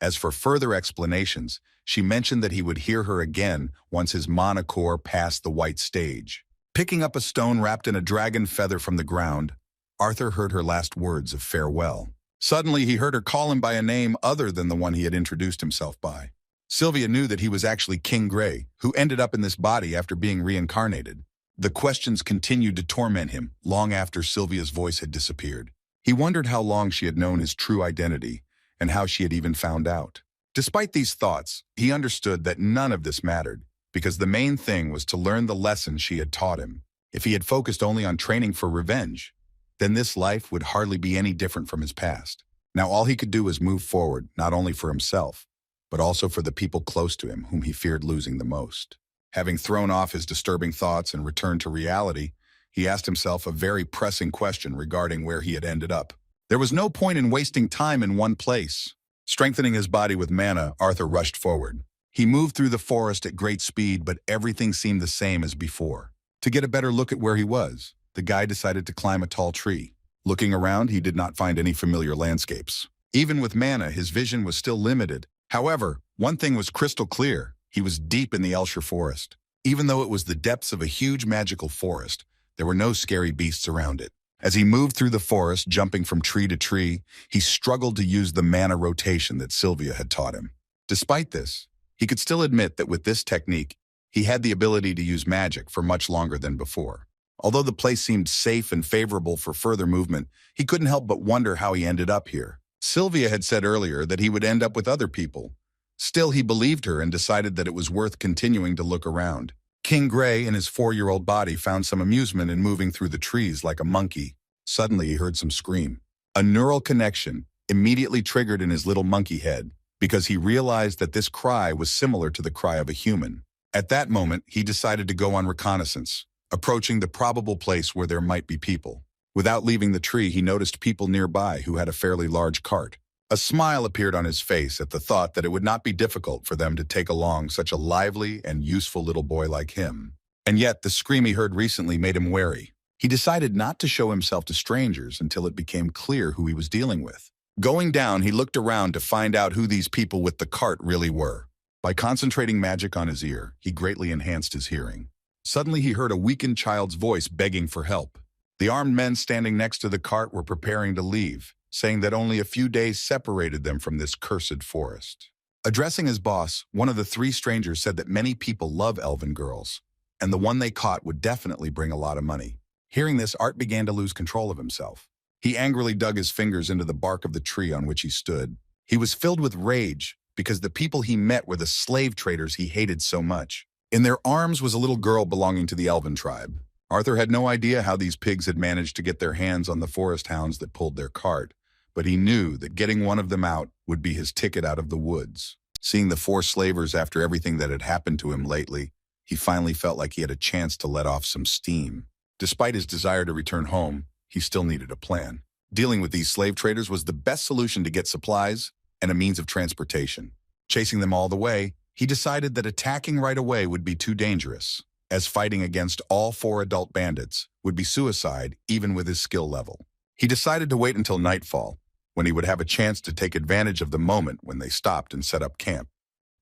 As for further explanations, she mentioned that he would hear her again once his mana core passed the white stage. Picking up a stone wrapped in a dragon feather from the ground, Arthur heard her last words of farewell. Suddenly, he heard her call him by a name other than the one he had introduced himself by. Sylvia knew that he was actually King Grey, who ended up in this body after being reincarnated. The questions continued to torment him long after Sylvia's voice had disappeared. He wondered how long she had known his true identity and how she had even found out. Despite these thoughts, he understood that none of this mattered, because the main thing was to learn the lesson she had taught him. If he had focused only on training for revenge, then this life would hardly be any different from his past. Now all he could do was move forward, not only for himself, but also for the people close to him whom he feared losing the most. Having thrown off his disturbing thoughts and returned to reality, he asked himself a very pressing question regarding where he had ended up. There was no point in wasting time in one place. Strengthening his body with mana, Arthur rushed forward. He moved through the forest at great speed, but everything seemed the same as before. To get a better look at where he was, the guy decided to climb a tall tree. Looking around, he did not find any familiar landscapes. Even with mana, his vision was still limited. However, one thing was crystal clear. He was deep in the Elshire forest. Even though it was the depths of a huge magical forest, there were no scary beasts around it. As he moved through the forest, jumping from tree to tree, he struggled to use the mana rotation that Sylvia had taught him. Despite this, he could still admit that with this technique, he had the ability to use magic for much longer than before. Although the place seemed safe and favorable for further movement, he couldn't help but wonder how he ended up here. Sylvia had said earlier that he would end up with other people. Still, he believed her and decided that it was worth continuing to look around. King Grey, in his 4-year-old body, found some amusement in moving through the trees like a monkey. Suddenly, he heard some scream. A neural connection immediately triggered in his little monkey head because he realized that this cry was similar to the cry of a human. At that moment, he decided to go on reconnaissance, approaching the probable place where there might be people. Without leaving the tree, he noticed people nearby who had a fairly large cart. A smile appeared on his face at the thought that it would not be difficult for them to take along such a lively and useful little boy like him. And yet, the scream he heard recently made him wary. He decided not to show himself to strangers until it became clear who he was dealing with. Going down, he looked around to find out who these people with the cart really were. By concentrating magic on his ear, he greatly enhanced his hearing. Suddenly, he heard a weakened child's voice begging for help. The armed men standing next to the cart were preparing to leave, saying that only a few days separated them from this cursed forest. Addressing his boss, one of the 3 strangers said that many people love elven girls, and the one they caught would definitely bring a lot of money. Hearing this, Art began to lose control of himself. He angrily dug his fingers into the bark of the tree on which he stood. He was filled with rage because the people he met were the slave traders he hated so much. In their arms was a little girl belonging to the Elven tribe. Arthur had no idea how these pigs had managed to get their hands on the forest hounds that pulled their cart, but he knew that getting one of them out would be his ticket out of the woods. Seeing the 4 slavers after everything that had happened to him lately, he finally felt like he had a chance to let off some steam. Despite his desire to return home, he still needed a plan. Dealing with these slave traders was the best solution to get supplies and a means of transportation. Chasing them all the way, he decided that attacking right away would be too dangerous, as fighting against all 4 adult bandits would be suicide even with his skill level. He decided to wait until nightfall, when he would have a chance to take advantage of the moment when they stopped and set up camp.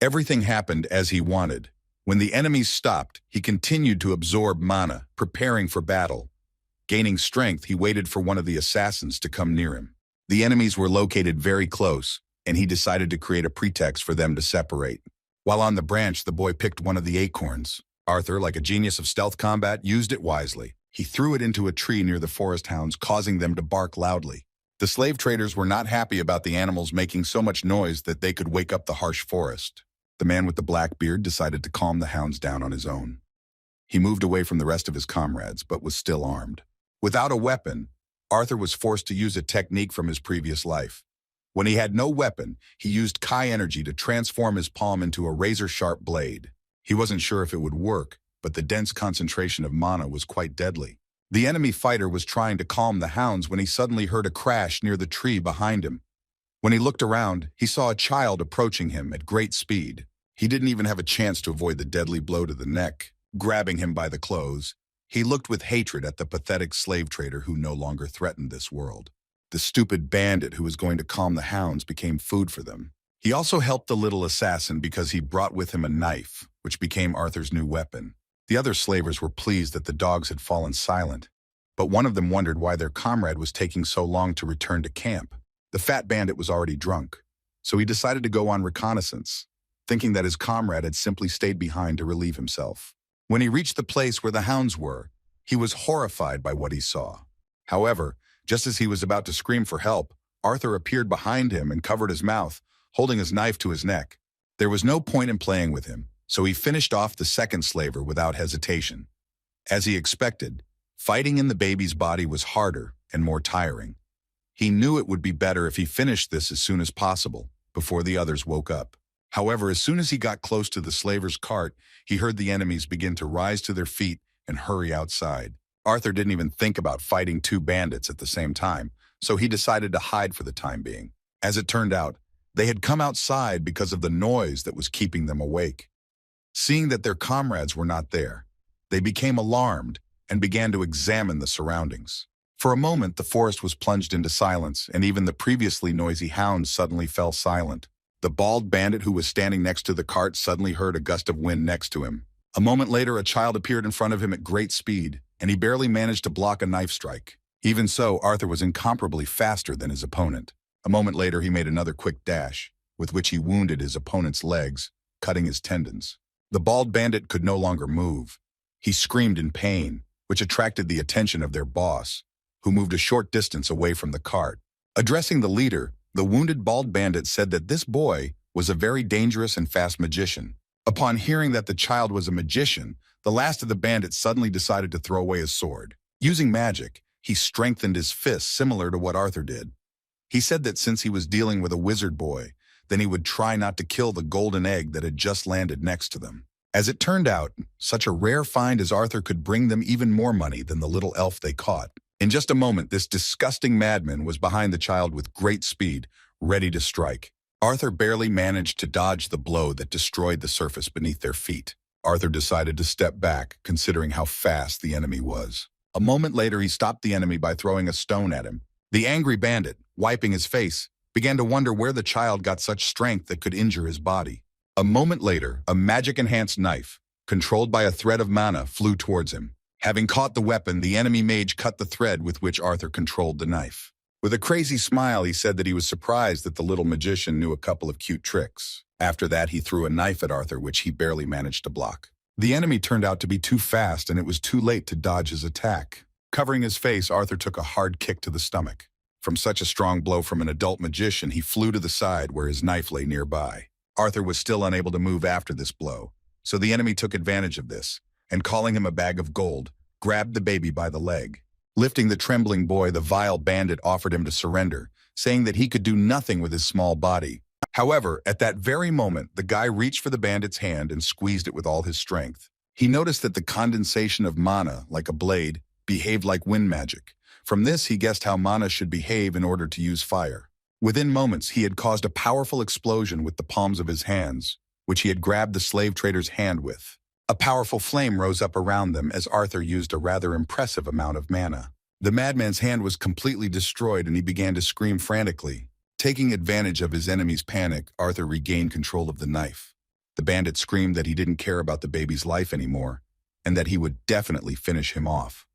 Everything happened as he wanted. When the enemies stopped, he continued to absorb mana, preparing for battle. Gaining strength, he waited for one of the assassins to come near him. The enemies were located very close, and he decided to create a pretext for them to separate. While on the branch, the boy picked one of the acorns. Arthur, like a genius of stealth combat, used it wisely. He threw it into a tree near the forest hounds, causing them to bark loudly. The slave traders were not happy about the animals making so much noise that they could wake up the harsh forest. The man with the black beard decided to calm the hounds down on his own. He moved away from the rest of his comrades, but was still armed. Without a weapon, Arthur was forced to use a technique from his previous life. When he had no weapon, he used Kai energy to transform his palm into a razor-sharp blade. He wasn't sure if it would work, but the dense concentration of mana was quite deadly. The enemy fighter was trying to calm the hounds when he suddenly heard a crash near the tree behind him. When he looked around, he saw a child approaching him at great speed. He didn't even have a chance to avoid the deadly blow to the neck. Grabbing him by the clothes, he looked with hatred at the pathetic slave trader who no longer threatened this world. The stupid bandit who was going to calm the hounds became food for them. He also helped the little assassin because he brought with him a knife, which became Arthur's new weapon. The other slavers were pleased that the dogs had fallen silent, but one of them wondered why their comrade was taking so long to return to camp. The fat bandit was already drunk, so he decided to go on reconnaissance, thinking that his comrade had simply stayed behind to relieve himself. When he reached the place where the hounds were, he was horrified by what he saw. However, just as he was about to scream for help, Arthur appeared behind him and covered his mouth, holding his knife to his neck. There was no point in playing with him, so he finished off the second slaver without hesitation. As he expected, fighting in the baby's body was harder and more tiring. He knew it would be better if he finished this as soon as possible, before the others woke up. However, as soon as he got close to the slaver's cart, he heard the enemies begin to rise to their feet and hurry outside. Arthur didn't even think about fighting two bandits at the same time, so he decided to hide for the time being. As it turned out, they had come outside because of the noise that was keeping them awake. Seeing that their comrades were not there, they became alarmed and began to examine the surroundings. For a moment, the forest was plunged into silence, and even the previously noisy hounds suddenly fell silent. The bald bandit who was standing next to the cart suddenly heard a gust of wind next to him. A moment later, a child appeared in front of him at great speed, and he barely managed to block a knife strike. Even so, Arthur was incomparably faster than his opponent. A moment later, he made another quick dash, with which he wounded his opponent's legs, cutting his tendons. The bald bandit could no longer move. He screamed in pain, which attracted the attention of their boss, who moved a short distance away from the cart. Addressing the leader, the wounded bald bandit said that this boy was a very dangerous and fast magician. Upon hearing that the child was a magician, the last of the bandits suddenly decided to throw away his sword. Using magic, he strengthened his fists similar to what Arthur did. He said that since he was dealing with a wizard boy, then he would try not to kill the golden egg that had just landed next to them. As it turned out, such a rare find as Arthur could bring them even more money than the little elf they caught. In just a moment, this disgusting madman was behind the child with great speed, ready to strike. Arthur barely managed to dodge the blow that destroyed the surface beneath their feet. Arthur decided to step back, considering how fast the enemy was. A moment later, he stopped the enemy by throwing a stone at him. The angry bandit, wiping his face, began to wonder where the child got such strength that could injure his body. A moment later, a magic-enhanced knife, controlled by a thread of mana, flew towards him. Having caught the weapon, the enemy mage cut the thread with which Arthur controlled the knife. With a crazy smile, he said that he was surprised that the little magician knew a couple of cute tricks. After that, he threw a knife at Arthur, which he barely managed to block. The enemy turned out to be too fast, and it was too late to dodge his attack. Covering his face, Arthur took a hard kick to the stomach. From such a strong blow from an adult magician, he flew to the side where his knife lay nearby. Arthur was still unable to move after this blow, so the enemy took advantage of this, and calling him a bag of gold, grabbed the baby by the leg. Lifting the trembling boy, the vile bandit offered him to surrender, saying that he could do nothing with his small body. However, at that very moment, the guy reached for the bandit's hand and squeezed it with all his strength. He noticed that the condensation of mana, like a blade, behaved like wind magic. From this, he guessed how mana should behave in order to use fire. Within moments, he had caused a powerful explosion with the palms of his hands, which he had grabbed the slave trader's hand with. A powerful flame rose up around them as Arthur used a rather impressive amount of mana. The madman's hand was completely destroyed and he began to scream frantically. Taking advantage of his enemy's panic, Arthur regained control of the knife. The bandit screamed that he didn't care about the baby's life anymore and that he would definitely finish him off.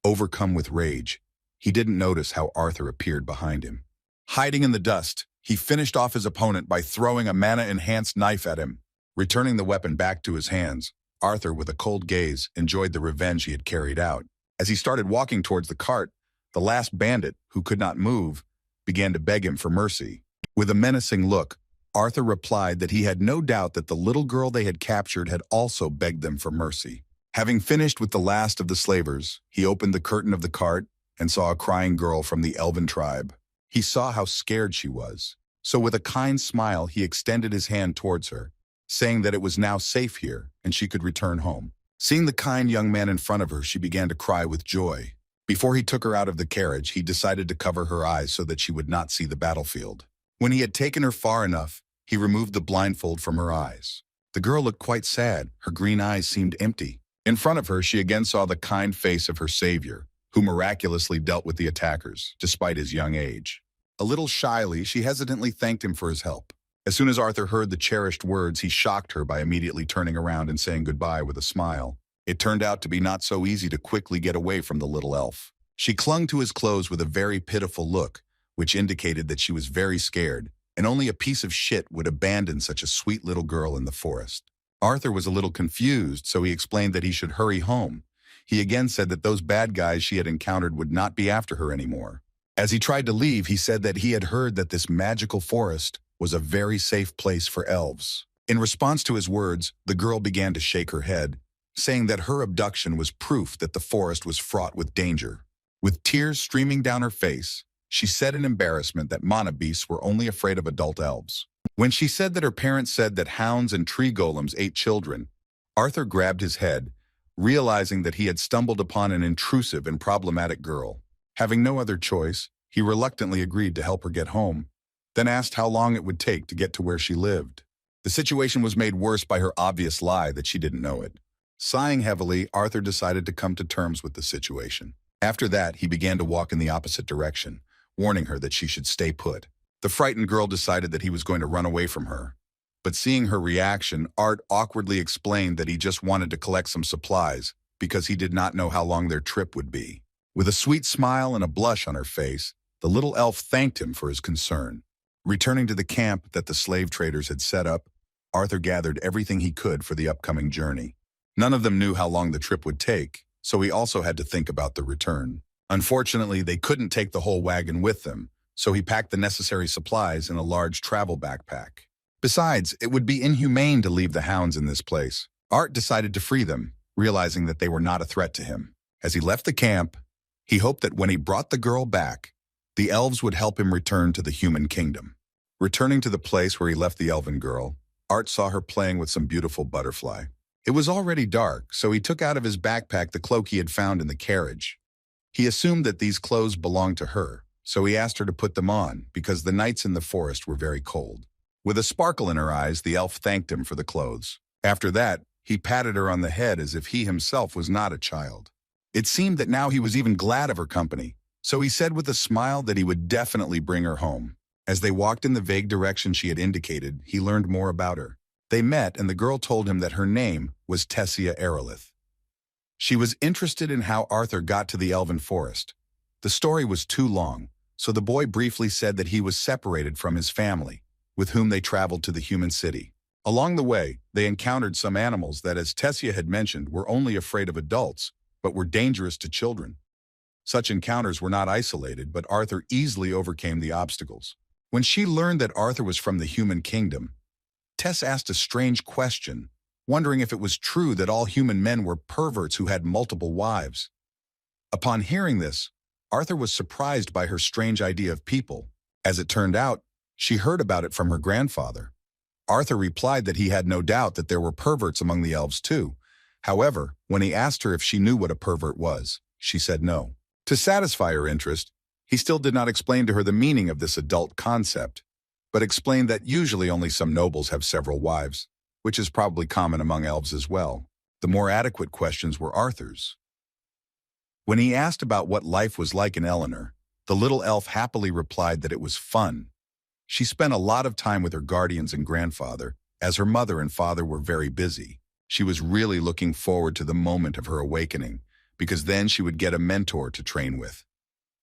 Overcome with rage, he didn't notice how Arthur appeared behind him. Hiding in the dust, he finished off his opponent by throwing a mana-enhanced knife at him. Returning the weapon back to his hands, Arthur, with a cold gaze, enjoyed the revenge he had carried out. As he started walking towards the cart, the last bandit, who could not move, began to beg him for mercy. With a menacing look, Arthur replied that he had no doubt that the little girl they had captured had also begged them for mercy. Having finished with the last of the slavers, he opened the curtain of the cart and saw a crying girl from the Elven tribe. He saw how scared she was. So with a kind smile, he extended his hand towards her, saying that it was now safe here and she could return home. Seeing the kind young man in front of her, she began to cry with joy. Before he took her out of the carriage, he decided to cover her eyes so that she would not see the battlefield. When he had taken her far enough, he removed the blindfold from her eyes. The girl looked quite sad. Her green eyes seemed empty. In front of her, she again saw the kind face of her savior, who miraculously dealt with the attackers, despite his young age. A little shyly, she hesitantly thanked him for his help. As soon as Arthur heard the cherished words, he shocked her by immediately turning around and saying goodbye with a smile. It turned out to be not so easy to quickly get away from the little elf. She clung to his clothes with a very pitiful look, which indicated that she was very scared, and only a piece of shit would abandon such a sweet little girl in the forest. Arthur was a little confused, so he explained that he should hurry home. He again said that those bad guys she had encountered would not be after her anymore. As he tried to leave, he said that he had heard that this magical forest was a very safe place for elves. In response to his words, the girl began to shake her head, saying that her abduction was proof that the forest was fraught with danger. With tears streaming down her face, she said in embarrassment that mana beasts were only afraid of adult elves. When she said that her parents said that hounds and tree golems ate children, Arthur grabbed his head, realizing that he had stumbled upon an intrusive and problematic girl. Having no other choice, he reluctantly agreed to help her get home, then asked how long it would take to get to where she lived. The situation was made worse by her obvious lie that she didn't know it. Sighing heavily, Arthur decided to come to terms with the situation. After that, he began to walk in the opposite direction, warning her that she should stay put. The frightened girl decided that he was going to run away from her. But seeing her reaction, Art awkwardly explained that he just wanted to collect some supplies because he did not know how long their trip would be. With a sweet smile and a blush on her face, the little elf thanked him for his concern. Returning to the camp that the slave traders had set up, Arthur gathered everything he could for the upcoming journey. None of them knew how long the trip would take, so he also had to think about the return. Unfortunately, they couldn't take the whole wagon with them, so he packed the necessary supplies in a large travel backpack. Besides, it would be inhumane to leave the hounds in this place. Art decided to free them, realizing that they were not a threat to him. As he left the camp, he hoped that when he brought the girl back, the elves would help him return to the human kingdom. Returning to the place where he left the elven girl, Art saw her playing with some beautiful butterfly. It was already dark, so he took out of his backpack the cloak he had found in the carriage. He assumed that these clothes belonged to her, so he asked her to put them on because the nights in the forest were very cold. With a sparkle in her eyes, the elf thanked him for the clothes. After that, he patted her on the head as if he himself was not a child. It seemed that now he was even glad of her company, so he said with a smile that he would definitely bring her home. As they walked in the vague direction she had indicated, he learned more about her. They met, and the girl told him that her name was Tessia Aerolith. She was interested in how Arthur got to the Elven forest. The story was too long, so the boy briefly said that he was separated from his family, with whom they traveled to the human city. Along the way, they encountered some animals that, as Tessia had mentioned, were only afraid of adults, but were dangerous to children. Such encounters were not isolated, but Arthur easily overcame the obstacles. When she learned that Arthur was from the human kingdom, Tess asked a strange question, wondering if it was true that all human men were perverts who had multiple wives. Upon hearing this, Arthur was surprised by her strange idea of people. As it turned out, she heard about it from her grandfather. Arthur replied that he had no doubt that there were perverts among the elves too. However, when he asked her if she knew what a pervert was, she said no. To satisfy her interest, he still did not explain to her the meaning of this adult concept, but explained that usually only some nobles have several wives, which is probably common among elves as well. The more adequate questions were Arthur's. When he asked about what life was like in Eleanor, the little elf happily replied that it was fun. She spent a lot of time with her guardians and grandfather, as her mother and father were very busy. She was really looking forward to the moment of her awakening, because then she would get a mentor to train with.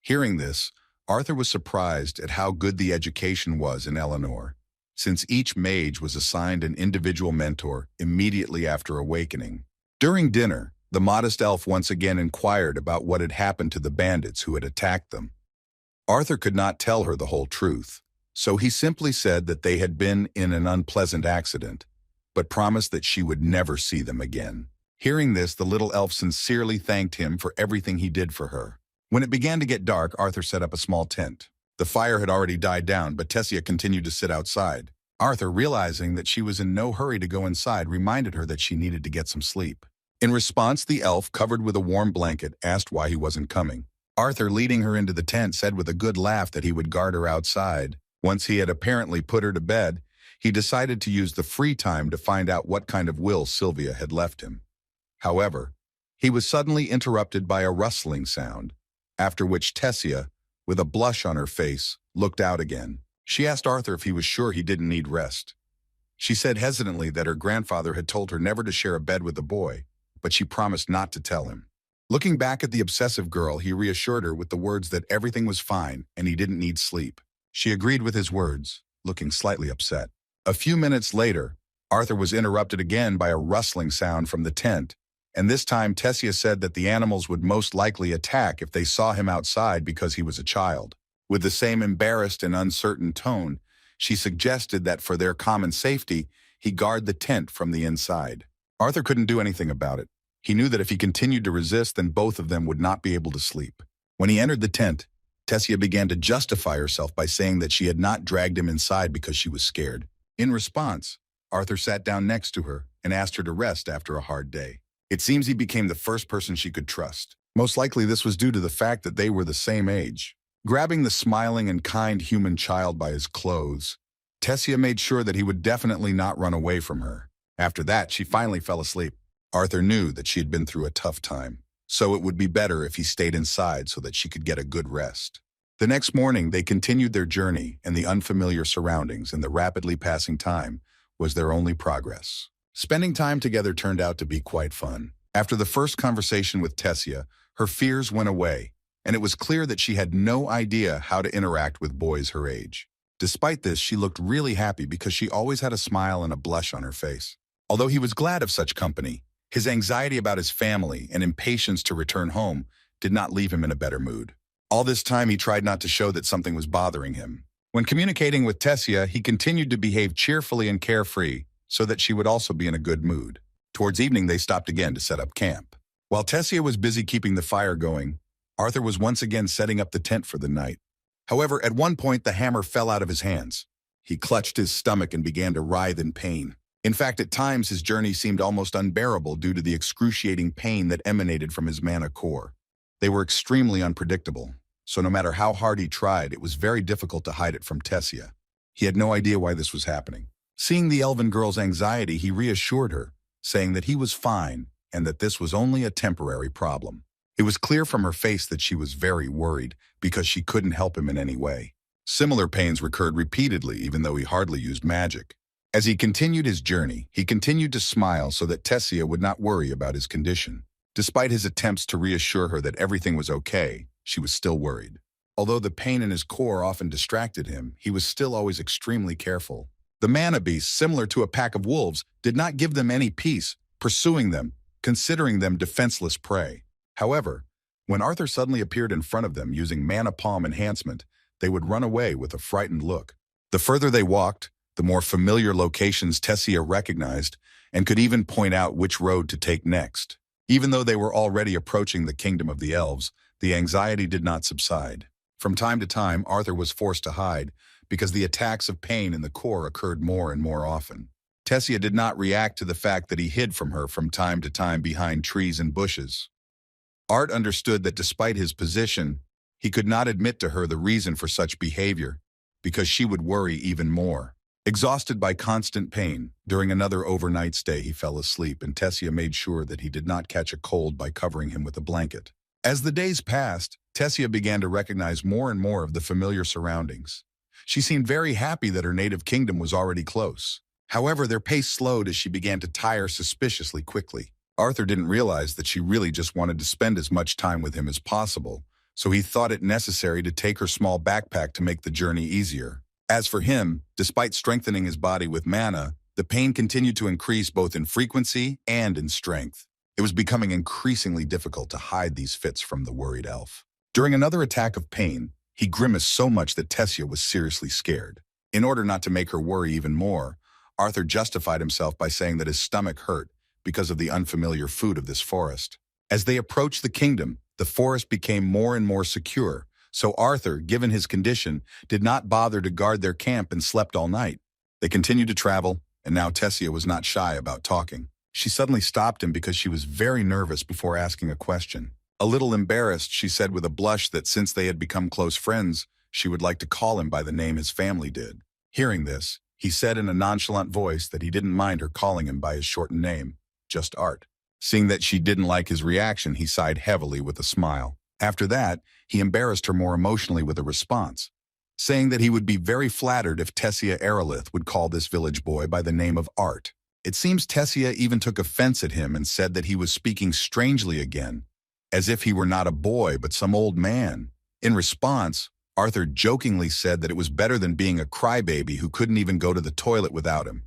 Hearing this, Arthur was surprised at how good the education was in Eleanor, since each mage was assigned an individual mentor immediately after awakening. During dinner, the modest elf once again inquired about what had happened to the bandits who had attacked them. Arthur could not tell her the whole truth, so he simply said that they had been in an unpleasant accident, but promised that she would never see them again. Hearing this, the little elf sincerely thanked him for everything he did for her. When it began to get dark, Arthur set up a small tent. The fire had already died down, but Tessia continued to sit outside. Arthur, realizing that she was in no hurry to go inside, reminded her that she needed to get some sleep. In response, the elf, covered with a warm blanket, asked why he wasn't coming. Arthur, leading her into the tent, said with a good laugh that he would guard her outside. Once he had apparently put her to bed, he decided to use the free time to find out what kind of will Sylvia had left him. However, he was suddenly interrupted by a rustling sound, after which Tessia, with a blush on her face, looked out again. She asked Arthur if he was sure he didn't need rest. She said hesitantly that her grandfather had told her never to share a bed with a boy, but she promised not to tell him. Looking back at the obsessive girl, he reassured her with the words that everything was fine and he didn't need sleep. She agreed with his words, looking slightly upset. A few minutes later, Arthur was interrupted again by a rustling sound from the tent, and this time Tessia said that the animals would most likely attack if they saw him outside because he was a child. With the same embarrassed and uncertain tone, she suggested that for their common safety, he guard the tent from the inside. Arthur couldn't do anything about it. He knew that if he continued to resist, then both of them would not be able to sleep. When he entered the tent, Tessia began to justify herself by saying that she had not dragged him inside because she was scared. In response, Arthur sat down next to her and asked her to rest after a hard day. It seems he became the first person she could trust. Most likely this was due to the fact that they were the same age. Grabbing the smiling and kind human child by his clothes, Tessia made sure that he would definitely not run away from her. After that, she finally fell asleep. Arthur knew that she had been through a tough time, so it would be better if he stayed inside so that she could get a good rest. The next morning, they continued their journey, and the unfamiliar surroundings and the rapidly passing time was their only progress. Spending time together turned out to be quite fun. After the first conversation with Tessia, her fears went away, and it was clear that she had no idea how to interact with boys her age. Despite this, she looked really happy because she always had a smile and a blush on her face. Although he was glad of such company, his anxiety about his family and impatience to return home did not leave him in a better mood. All this time, he tried not to show that something was bothering him. When communicating with Tessia, he continued to behave cheerfully and carefree so that she would also be in a good mood. Towards evening, they stopped again to set up camp. While Tessia was busy keeping the fire going, Arthur was once again setting up the tent for the night. However, at one point, the hammer fell out of his hands. He clutched his stomach and began to writhe in pain. In fact, at times, his journey seemed almost unbearable due to the excruciating pain that emanated from his mana core. They were extremely unpredictable, so no matter how hard he tried, it was very difficult to hide it from Tessia. He had no idea why this was happening. Seeing the Elven girl's anxiety, he reassured her, saying that he was fine and that this was only a temporary problem. It was clear from her face that she was very worried because she couldn't help him in any way. Similar pains recurred repeatedly, even though he hardly used magic. As he continued his journey, he continued to smile so that Tessia would not worry about his condition. Despite his attempts to reassure her that everything was okay, she was still worried. Although the pain in his core often distracted him, he was still always extremely careful. The mana beasts, similar to a pack of wolves, did not give them any peace, pursuing them, considering them defenseless prey. However, when Arthur suddenly appeared in front of them using mana palm enhancement, they would run away with a frightened look. The further they walked, the more familiar locations Tessia recognized and could even point out which road to take next. Even though they were already approaching the kingdom of the elves, the anxiety did not subside. From time to time, Arthur was forced to hide because the attacks of pain in the core occurred more and more often. Tessia did not react to the fact that he hid from her from time to time behind trees and bushes. Art understood that despite his position, he could not admit to her the reason for such behavior, because she would worry even more. Exhausted by constant pain, during another overnight stay he fell asleep, and Tessia made sure that he did not catch a cold by covering him with a blanket. As the days passed, Tessia began to recognize more and more of the familiar surroundings. She seemed very happy that her native kingdom was already close. However, their pace slowed as she began to tire suspiciously quickly. Arthur didn't realize that she really just wanted to spend as much time with him as possible, so he thought it necessary to take her small backpack to make the journey easier. As for him, despite strengthening his body with mana, the pain continued to increase both in frequency and in strength. It was becoming increasingly difficult to hide these fits from the worried elf. During another attack of pain, he grimaced so much that Tessia was seriously scared. In order not to make her worry even more, Arthur justified himself by saying that his stomach hurt because of the unfamiliar food of this forest. As they approached the kingdom, the forest became more and more secure, So Arthur, given his condition, did not bother to guard their camp and slept all night. They continued to travel, and now Tessia was not shy about talking. She suddenly stopped him because she was very nervous before asking a question. A little embarrassed, she said with a blush that since they had become close friends, she would like to call him by the name his family did. Hearing this, he said in a nonchalant voice that he didn't mind her calling him by his shortened name, just Art. Seeing that she didn't like his reaction, he sighed heavily with a smile. After that, he embarrassed her more emotionally with a response, saying that he would be very flattered if Tessia Aerolith would call this village boy by the name of Art. It seems Tessia even took offense at him and said that he was speaking strangely again, as if he were not a boy but some old man. In response, Arthur jokingly said that it was better than being a crybaby who couldn't even go to the toilet without him,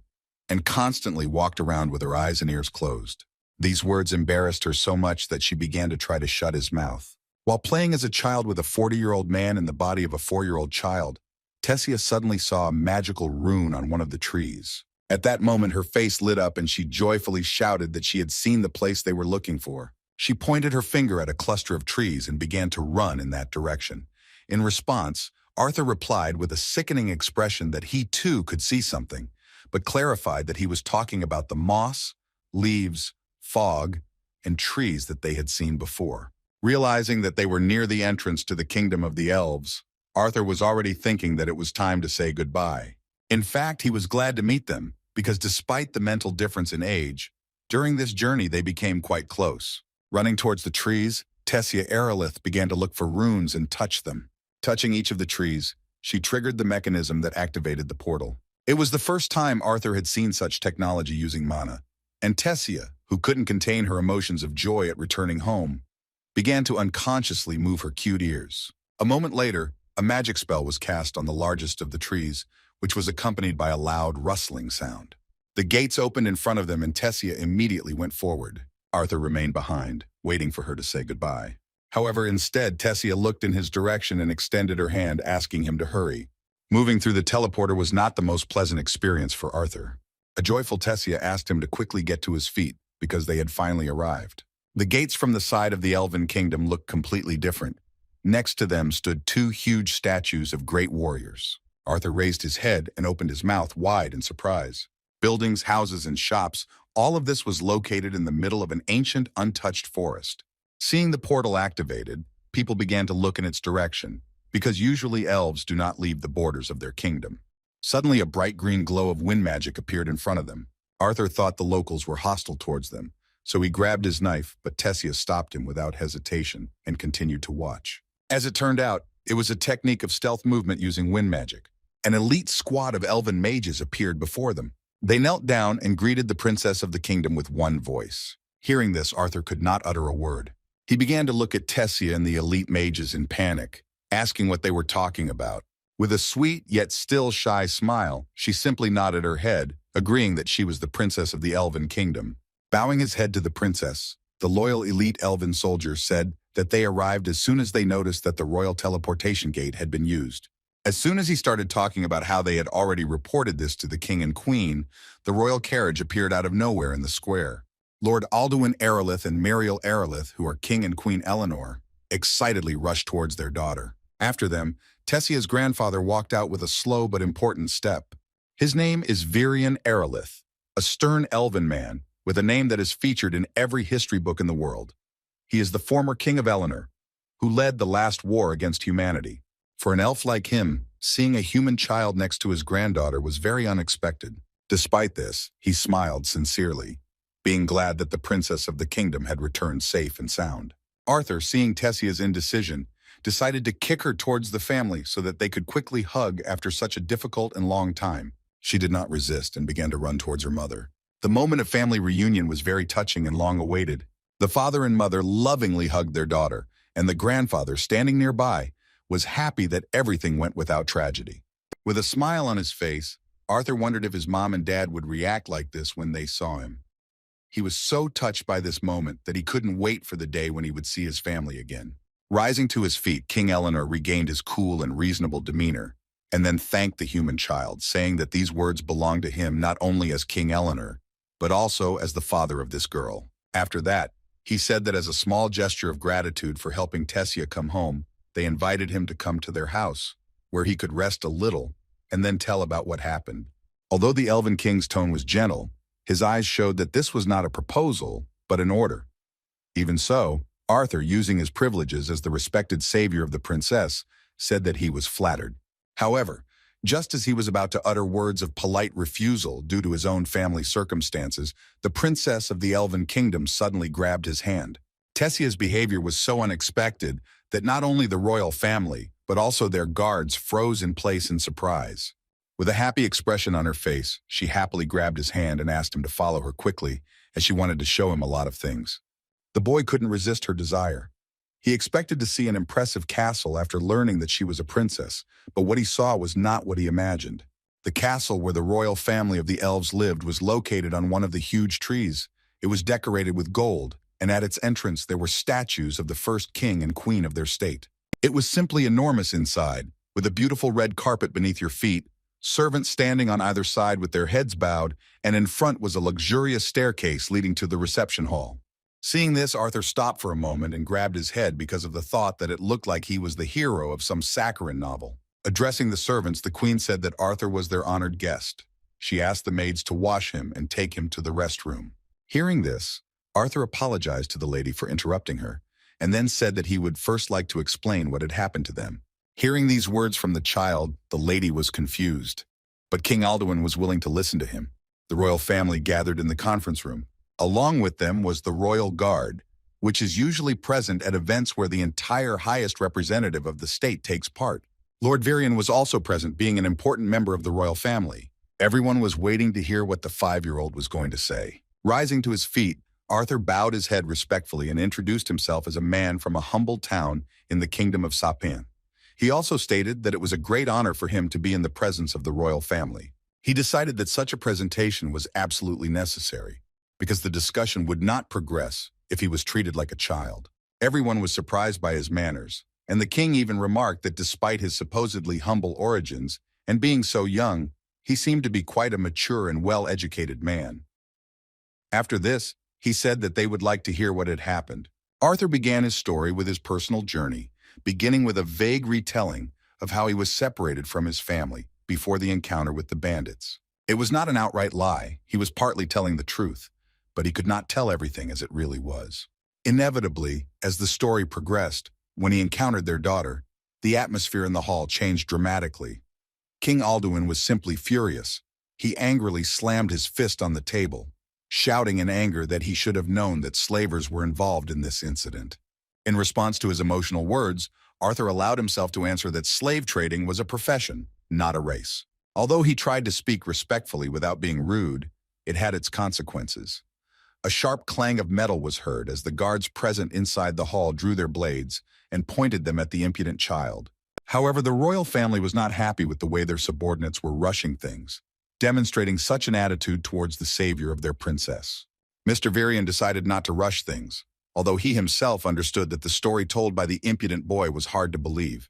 and constantly walked around with her eyes and ears closed. These words embarrassed her so much that she began to try to shut his mouth. While playing as a child with a 40-year-old man in the body of a 4-year-old child, Tessia suddenly saw a magical rune on one of the trees. At that moment, her face lit up and she joyfully shouted that she had seen the place they were looking for. She pointed her finger at a cluster of trees and began to run in that direction. In response, Arthur replied with a sickening expression that he too could see something, but clarified that he was talking about the moss, leaves, fog, and trees that they had seen before. Realizing that they were near the entrance to the kingdom of the elves, Arthur was already thinking that it was time to say goodbye. In fact, he was glad to meet them, because despite the mental difference in age, during this journey they became quite close. Running towards the trees, Tessia Aerolith began to look for runes and touch them. Touching each of the trees, she triggered the mechanism that activated the portal. It was the first time Arthur had seen such technology using mana, and Tessia, who couldn't contain her emotions of joy at returning home, began to unconsciously move her cute ears. A moment later, a magic spell was cast on the largest of the trees, which was accompanied by a loud rustling sound. The gates opened in front of them and Tessia immediately went forward. Arthur remained behind, waiting for her to say goodbye. However, instead, Tessia looked in his direction and extended her hand, asking him to hurry. Moving through the teleporter was not the most pleasant experience for Arthur. A joyful Tessia asked him to quickly get to his feet, because they had finally arrived. The gates from the side of the Elven kingdom looked completely different. Next to them stood 2 huge statues of great warriors. Arthur raised his head and opened his mouth wide in surprise. Buildings, houses, and shops, all of this was located in the middle of an ancient, untouched forest. Seeing the portal activated, people began to look in its direction, because usually elves do not leave the borders of their kingdom. Suddenly, a bright green glow of wind magic appeared in front of them. Arthur thought the locals were hostile towards them, so he grabbed his knife, but Tessia stopped him without hesitation and continued to watch. As it turned out, it was a technique of stealth movement using wind magic. An elite squad of elven mages appeared before them. They knelt down and greeted the princess of the kingdom with one voice. Hearing this, Arthur could not utter a word. He began to look at Tessia and the elite mages in panic, asking what they were talking about. With a sweet yet still shy smile, she simply nodded her head, agreeing that she was the princess of the Elven kingdom. Bowing his head to the princess, the loyal elite Elven soldier said that they arrived as soon as they noticed that the royal teleportation gate had been used. As soon as he started talking about how they had already reported this to the king and queen, the royal carriage appeared out of nowhere in the square. Lord Alduin Aerolith and Mariel Aerolith, who are King and Queen Eleanor, excitedly rushed towards their daughter. After them, Tessia's grandfather walked out with a slow but important step. His name is Viran Aerolith, a stern elven man with a name that is featured in every history book in the world. He is the former king of Eleanor, who led the last war against humanity. For an elf like him, seeing a human child next to his granddaughter was very unexpected. Despite this, he smiled sincerely, being glad that the princess of the kingdom had returned safe and sound. Arthur, seeing Tessia's indecision, decided to kick her towards the family so that they could quickly hug after such a difficult and long time. She did not resist and began to run towards her mother. The moment of family reunion was very touching and long awaited. The father and mother lovingly hugged their daughter, and the grandfather, standing nearby, was happy that everything went without tragedy. With a smile on his face, Arthur wondered if his mom and dad would react like this when they saw him. He was so touched by this moment that he couldn't wait for the day when he would see his family again. Rising to his feet, King Eleanor regained his cool and reasonable demeanor, and then thanked the human child, saying that these words belonged to him not only as King Eleanor, but also as the father of this girl. After that, he said that as a small gesture of gratitude for helping Tessia come home, They invited him to come to their house, where he could rest a little and then tell about what happened. Although the Elven King's tone was gentle, his eyes showed that this was not a proposal, but an order. Even so, Arthur, using his privileges as the respected savior of the princess, said that he was flattered. However, just as he was about to utter words of polite refusal due to his own family circumstances, the princess of the Elven Kingdom suddenly grabbed his hand. Tessia's behavior was so unexpected that not only the royal family, but also their guards froze in place in surprise. With a happy expression on her face, she happily grabbed his hand and asked him to follow her quickly, as she wanted to show him a lot of things. The boy couldn't resist her desire. He expected to see an impressive castle after learning that she was a princess, but what he saw was not what he imagined. The castle where the royal family of the elves lived was located on one of the huge trees. It was decorated with gold, and at its entrance there were statues of the first king and queen of their state. It was simply enormous inside, with a beautiful red carpet beneath your feet, servants standing on either side with their heads bowed, and in front was a luxurious staircase leading to the reception hall. Seeing this, Arthur stopped for a moment and grabbed his head because of the thought that it looked like he was the hero of some saccharine novel. Addressing the servants, the queen said that Arthur was their honored guest. She asked the maids to wash him and take him to the restroom. Hearing this, Arthur apologized to the lady for interrupting her, and then said that he would first like to explain what had happened to them. Hearing these words from the child, the lady was confused. But King Alduin was willing to listen to him. The royal family gathered in the conference room. Along with them was the royal guard, which is usually present at events where the entire highest representative of the state takes part. Lord Viran was also present, being an important member of the royal family. Everyone was waiting to hear what the 5-year-old was going to say. Rising to his feet, Arthur bowed his head respectfully and introduced himself as a man from a humble town in the kingdom of Sapen. He also stated that it was a great honor for him to be in the presence of the royal family. He decided that such a presentation was absolutely necessary, because the discussion would not progress if he was treated like a child. Everyone was surprised by his manners, and the king even remarked that despite his supposedly humble origins and being so young, he seemed to be quite a mature and well-educated man. After this, he said that they would like to hear what had happened. Arthur began his story with his personal journey, beginning with a vague retelling of how he was separated from his family before the encounter with the bandits. It was not an outright lie. He was partly telling the truth, but he could not tell everything as it really was. Inevitably, as the story progressed, when he encountered their daughter, the atmosphere in the hall changed dramatically. King Alduin was simply furious. He angrily slammed his fist on the table, shouting in anger that he should have known that slavers were involved in this incident. In response to his emotional words, Arthur allowed himself to answer that slave trading was a profession, not a race. Although he tried to speak respectfully without being rude, it had its consequences. A sharp clang of metal was heard as the guards present inside the hall drew their blades and pointed them at the impudent child. However, the royal family was not happy with the way their subordinates were rushing things, demonstrating such an attitude towards the savior of their princess. Mr. Viran decided not to rush things, although he himself understood that the story told by the impudent boy was hard to believe.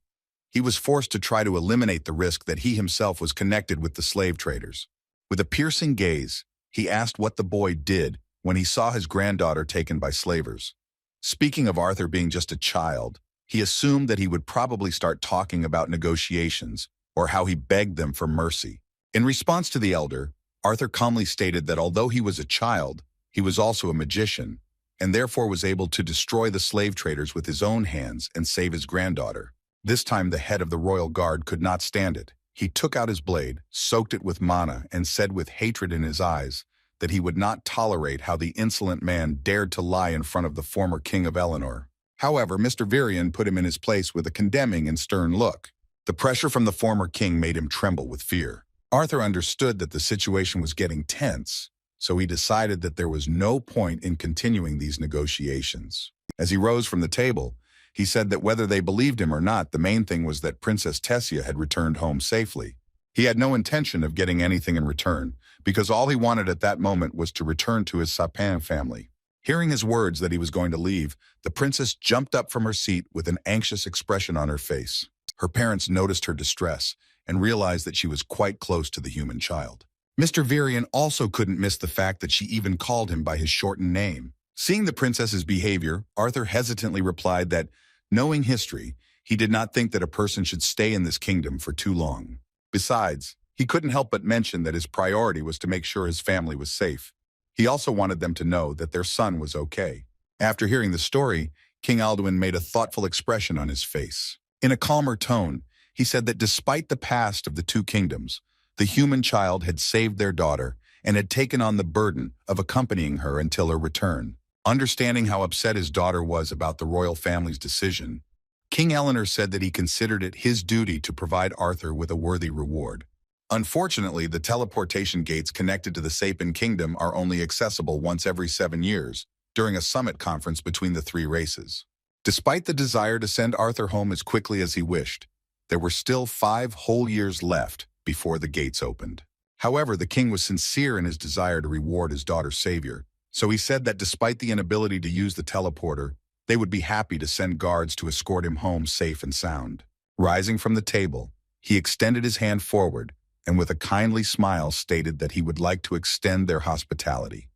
He was forced to try to eliminate the risk that he himself was connected with the slave traders. With a piercing gaze, he asked what the boy did when he saw his granddaughter taken by slavers. Speaking of Arthur being just a child, he assumed that he would probably start talking about negotiations or how he begged them for mercy. In response to the elder, Arthur calmly stated that although he was a child, he was also a magician, and therefore was able to destroy the slave traders with his own hands and save his granddaughter. This time the head of the royal guard could not stand it. He took out his blade, soaked it with mana, and said with hatred in his eyes that he would not tolerate how the insolent man dared to lie in front of the former king of Eleanor. However, Mr. Viran put him in his place with a condemning and stern look. The pressure from the former king made him tremble with fear. Arthur understood that the situation was getting tense, so he decided that there was no point in continuing these negotiations. As he rose from the table, he said that whether they believed him or not, the main thing was that Princess Tessia had returned home safely. He had no intention of getting anything in return, because all he wanted at that moment was to return to his Sapen family. Hearing his words that he was going to leave, the princess jumped up from her seat with an anxious expression on her face. Her parents noticed her distress and realized that she was quite close to the human child. Mr. Viran also couldn't miss the fact that she even called him by his shortened name. Seeing the princess's behavior, Arthur hesitantly replied that, knowing history, He did not think that a person should stay in this kingdom for too long. Besides, he couldn't help but mention that his priority was to make sure his family was safe. He also wanted them to know that their son was okay. After hearing the story, King Alduin made a thoughtful expression on his face. In a calmer tone, he said that despite the past of the two kingdoms, the human child had saved their daughter and had taken on the burden of accompanying her until her return. Understanding how upset his daughter was about the royal family's decision, King Eleanor said that he considered it his duty to provide Arthur with a worthy reward. Unfortunately, the teleportation gates connected to the Sapen kingdom are only accessible once every 7 years, during a summit conference between the three races. Despite the desire to send Arthur home as quickly as he wished, there were still 5 whole years left before the gates opened. However, the king was sincere in his desire to reward his daughter's savior, so he said that despite the inability to use the teleporter, they would be happy to send guards to escort him home safe and sound. Rising from the table, he extended his hand forward and with a kindly smile stated that he would like to extend their hospitality.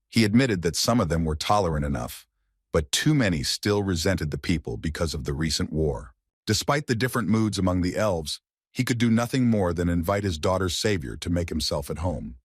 He admitted that some of them were tolerant enough, but too many still resented the people because of the recent war. Despite the different moods among the elves, he could do nothing more than invite his daughter's savior to make himself at home.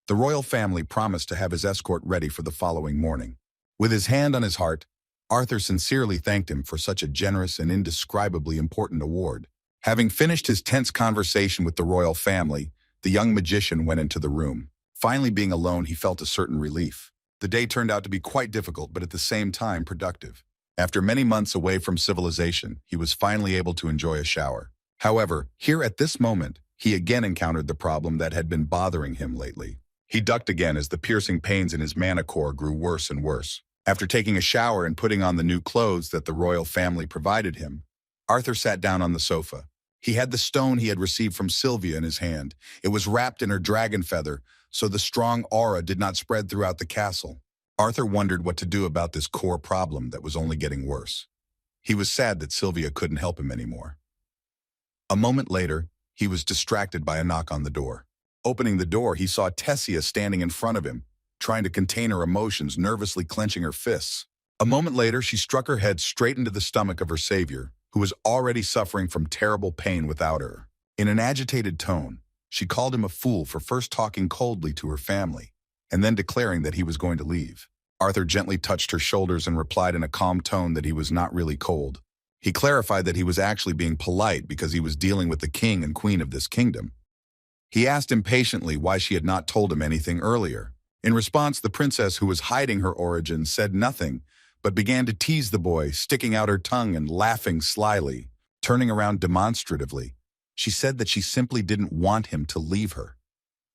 The royal family promised to have his escort ready for the following morning. With his hand on his heart, Arthur sincerely thanked him for such a generous and indescribably important award. Having finished his tense conversation with the royal family, the young magician went into the room. Finally being alone, he felt a certain relief. The day turned out to be quite difficult, but at the same time productive. After many months away from civilization, he was finally able to enjoy a shower. However, here at this moment, he again encountered the problem that had been bothering him lately. He ducked again as the piercing pains in his mana core grew worse and worse. After taking a shower and putting on the new clothes that the royal family provided him, Arthur sat down on the sofa. He had the stone he had received from Sylvia in his hand. It was wrapped in her dragon feather, so the strong aura did not spread throughout the castle. Arthur wondered what to do about this core problem that was only getting worse. He was sad that Sylvia couldn't help him anymore. A moment later, he was distracted by a knock on the door. Opening the door, he saw Tessia standing in front of him, trying to contain her emotions, nervously clenching her fists. A moment later, she struck her head straight into the stomach of her savior, who was already suffering from terrible pain without her. In an agitated tone, she called him a fool for first talking coldly to her family, and then declaring that he was going to leave. Arthur gently touched her shoulders and replied in a calm tone that he was not really cold. He clarified that he was actually being polite because he was dealing with the king and queen of this kingdom. He asked impatiently why she had not told him anything earlier. In response, the princess, who was hiding her origin, said nothing, but began to tease the boy, sticking out her tongue and laughing slyly. Turning around demonstratively, she said that she simply didn't want him to leave her.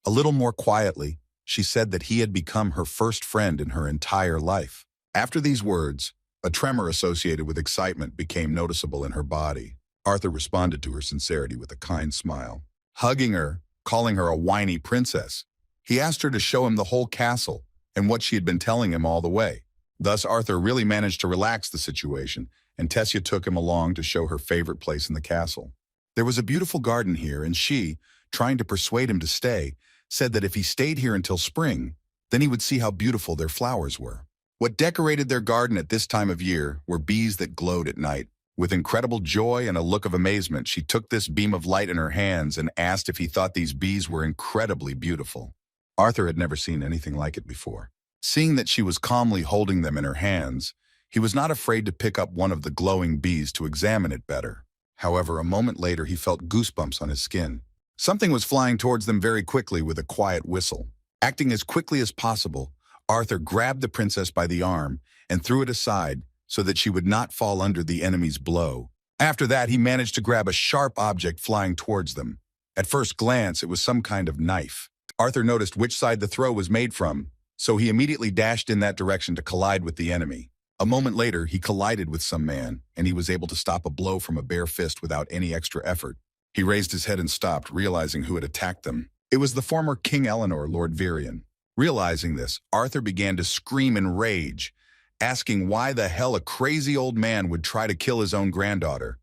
A little more quietly, she said that he had become her first friend in her entire life. After these words, a tremor associated with excitement became noticeable in her body. Arthur responded to her sincerity with a kind smile. Hugging her, calling her a whiny princess, he asked her to show him the whole castle and what she had been telling him all the way. Thus, Arthur really managed to relax the situation, and Tessia took him along to show her favorite place in the castle. There was a beautiful garden here, and she, trying to persuade him to stay, said that if he stayed here until spring, then he would see how beautiful their flowers were. What decorated their garden at this time of year were bees that glowed at night. With incredible joy and a look of amazement, she took this beam of light in her hands and asked if he thought these bees were incredibly beautiful. Arthur had never seen anything like it before. Seeing that she was calmly holding them in her hands, he was not afraid to pick up one of the glowing bees to examine it better. However, a moment later he felt goosebumps on his skin. Something was flying towards them very quickly with a quiet whistle. Acting as quickly as possible, Arthur grabbed the princess by the arm and threw it aside so that she would not fall under the enemy's blow. After that, he managed to grab a sharp object flying towards them. At first glance, it was some kind of knife. Arthur noticed which side the throw was made from, so he immediately dashed in that direction to collide with the enemy. A moment later, he collided with some man, and he was able to stop a blow from a bare fist without any extra effort. He raised his head and stopped, realizing who had attacked them. It was the former King Eleanor, Lord Viran. Realizing this, Arthur began to scream in rage, asking why the hell a crazy old man would try to kill his own granddaughter.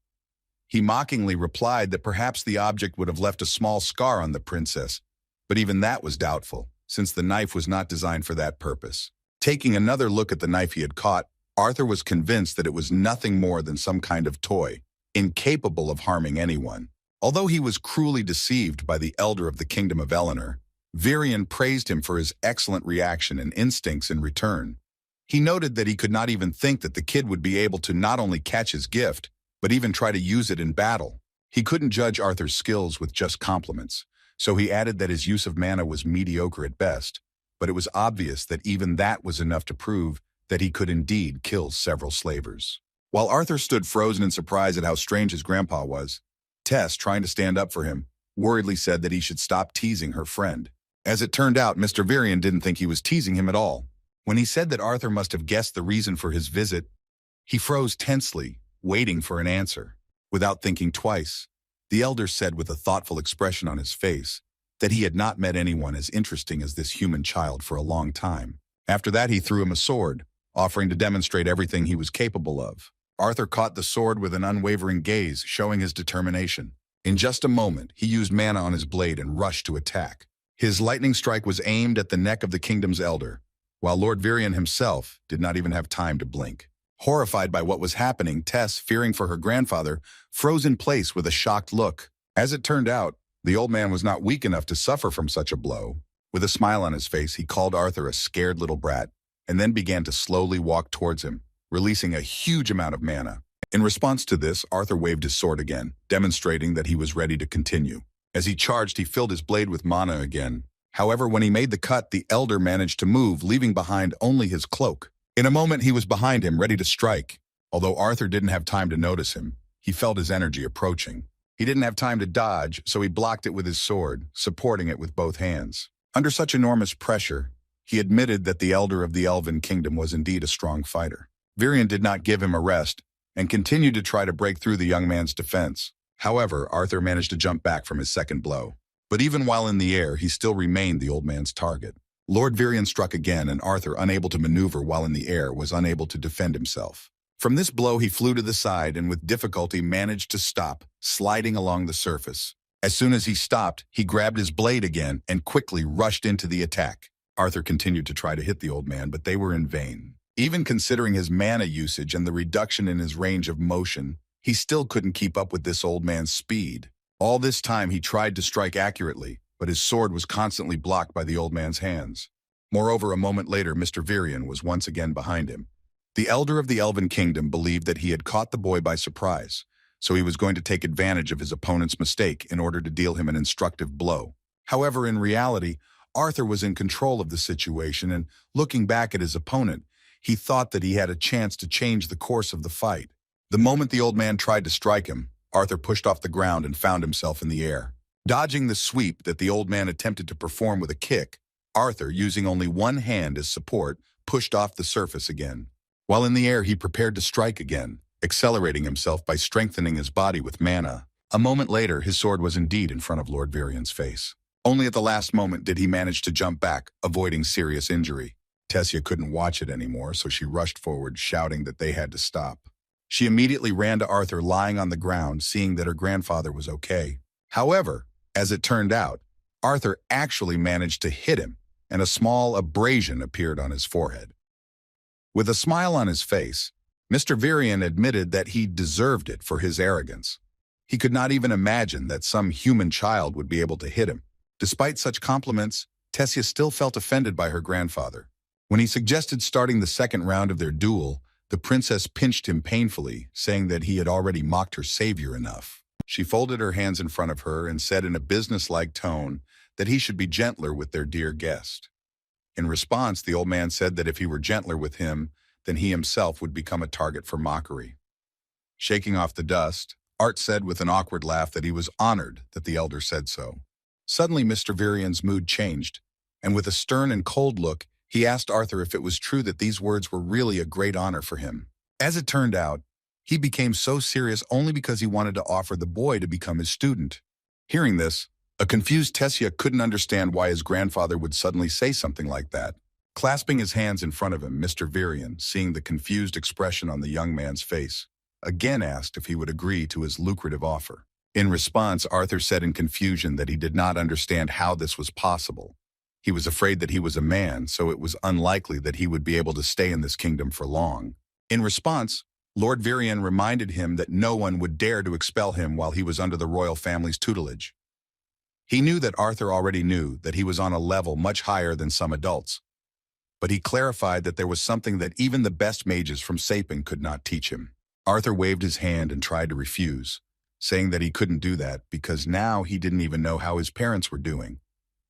He mockingly replied that perhaps the object would have left a small scar on the princess, but even that was doubtful, since the knife was not designed for that purpose. Taking another look at the knife he had caught, Arthur was convinced that it was nothing more than some kind of toy. incapable of harming anyone. Although he was cruelly deceived by the elder of the kingdom of Eleanor, Viran praised him for his excellent reaction and instincts in return. He noted that he could not even think that the kid would be able to not only catch his gift, but even try to use it in battle. He couldn't judge Arthur's skills with just compliments, so he added that his use of mana was mediocre at best, but it was obvious that even that was enough to prove that he could indeed kill several slavers. While Arthur stood frozen in surprise at how strange his grandpa was, Tess, trying to stand up for him, worriedly said that he should stop teasing her friend. As it turned out, Mr. Viran didn't think he was teasing him at all. When he said that Arthur must have guessed the reason for his visit, he froze tensely, waiting for an answer. Without thinking twice, the elder said with a thoughtful expression on his face that he had not met anyone as interesting as this human child for a long time. After that, he threw him a sword, offering to demonstrate everything he was capable of. Arthur caught the sword with an unwavering gaze, showing his determination. In just a moment, he used mana on his blade and rushed to attack. His lightning strike was aimed at the neck of the kingdom's elder, while Lord Viran himself did not even have time to blink. Horrified by what was happening, Tess, fearing for her grandfather, froze in place with a shocked look. As it turned out, the old man was not weak enough to suffer from such a blow. With a smile on his face, he called Arthur a scared little brat, and then began to slowly walk towards him, releasing a huge amount of mana. In response to this, Arthur waved his sword again, demonstrating that he was ready to continue. As he charged, he filled his blade with mana again. However, when he made the cut, the elder managed to move, leaving behind only his cloak. In a moment, he was behind him, ready to strike. Although Arthur didn't have time to notice him, he felt his energy approaching. He didn't have time to dodge, so he blocked it with his sword, supporting it with both hands. Under such enormous pressure, he admitted that the elder of the Elven kingdom was indeed a strong fighter. Viran did not give him a rest, and continued to try to break through the young man's defense. However, Arthur managed to jump back from his second blow. But even while in the air, he still remained the old man's target. Lord Viran struck again, and Arthur, unable to maneuver while in the air, was unable to defend himself. From this blow, he flew to the side and with difficulty managed to stop, sliding along the surface. As soon as he stopped, he grabbed his blade again and quickly rushed into the attack. Arthur continued to try to hit the old man, but they were in vain. Even considering his mana usage and the reduction in his range of motion, he still couldn't keep up with this old man's speed. All this time he tried to strike accurately, but his sword was constantly blocked by the old man's hands. Moreover, a moment later, Mr. Viran was once again behind him. The elder of the Elven kingdom believed that he had caught the boy by surprise, so he was going to take advantage of his opponent's mistake in order to deal him an instructive blow. However, in reality, Arthur was in control of the situation, and looking back at his opponent, he thought that he had a chance to change the course of the fight. The moment the old man tried to strike him, Arthur pushed off the ground and found himself in the air. Dodging the sweep that the old man attempted to perform with a kick, Arthur, using only one hand as support, pushed off the surface again. While in the air, he prepared to strike again, accelerating himself by strengthening his body with mana. A moment later, his sword was indeed in front of Lord Viran's face. Only at the last moment did he manage to jump back, avoiding serious injury. Tessia couldn't watch it anymore, so she rushed forward, shouting that they had to stop. She immediately ran to Arthur lying on the ground, seeing that her grandfather was okay. However, as it turned out, Arthur actually managed to hit him, and a small abrasion appeared on his forehead. With a smile on his face, Mr. Viran admitted that he deserved it for his arrogance. He could not even imagine that some human child would be able to hit him. Despite such compliments, Tessia still felt offended by her grandfather. When he suggested starting the second round of their duel, the princess pinched him painfully, saying that he had already mocked her savior enough. She folded her hands in front of her and said in a businesslike tone that he should be gentler with their dear guest. In response, the old man said that if he were gentler with him, then he himself would become a target for mockery. Shaking off the dust, Art said with an awkward laugh that he was honored that the elder said so. Suddenly, Mr. Viran's mood changed, and with a stern and cold look, he asked Arthur if it was true that these words were really a great honor for him. As it turned out, he became so serious only because he wanted to offer the boy to become his student. Hearing this, a confused Tessia couldn't understand why his grandfather would suddenly say something like that. Clasping his hands in front of him, Mr. Viran, seeing the confused expression on the young man's face, again asked if he would agree to his lucrative offer. In response, Arthur said in confusion that he did not understand how this was possible. He was afraid that he was a man, so it was unlikely that he would be able to stay in this kingdom for long. In response, Lord Viran reminded him that no one would dare to expel him while he was under the royal family's tutelage. He knew that Arthur already knew that he was on a level much higher than some adults, but he clarified that there was something that even the best mages from Sapen could not teach him. Arthur waved his hand and tried to refuse, saying that he couldn't do that because now he didn't even know how his parents were doing,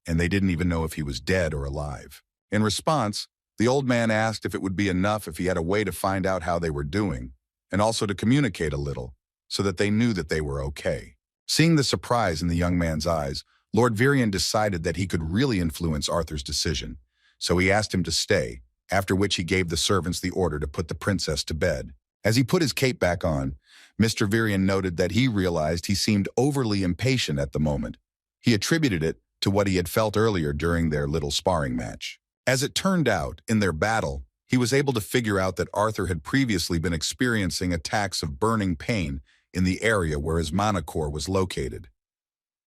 and they didn't even know if he was dead or alive. In response, the old man asked if it would be enough if he had a way to find out how they were doing, and also to communicate a little, so that they knew that they were okay. Seeing the surprise in the young man's eyes, Lord Viran decided that he could really influence Arthur's decision, so he asked him to stay, after which he gave the servants the order to put the princess to bed. As he put his cape back on, Mr. Viran noted that he realized he seemed overly impatient at the moment. He attributed it to what he had felt earlier during their little sparring match. As it turned out, in their battle, he was able to figure out that Arthur had previously been experiencing attacks of burning pain in the area where his mana core was located.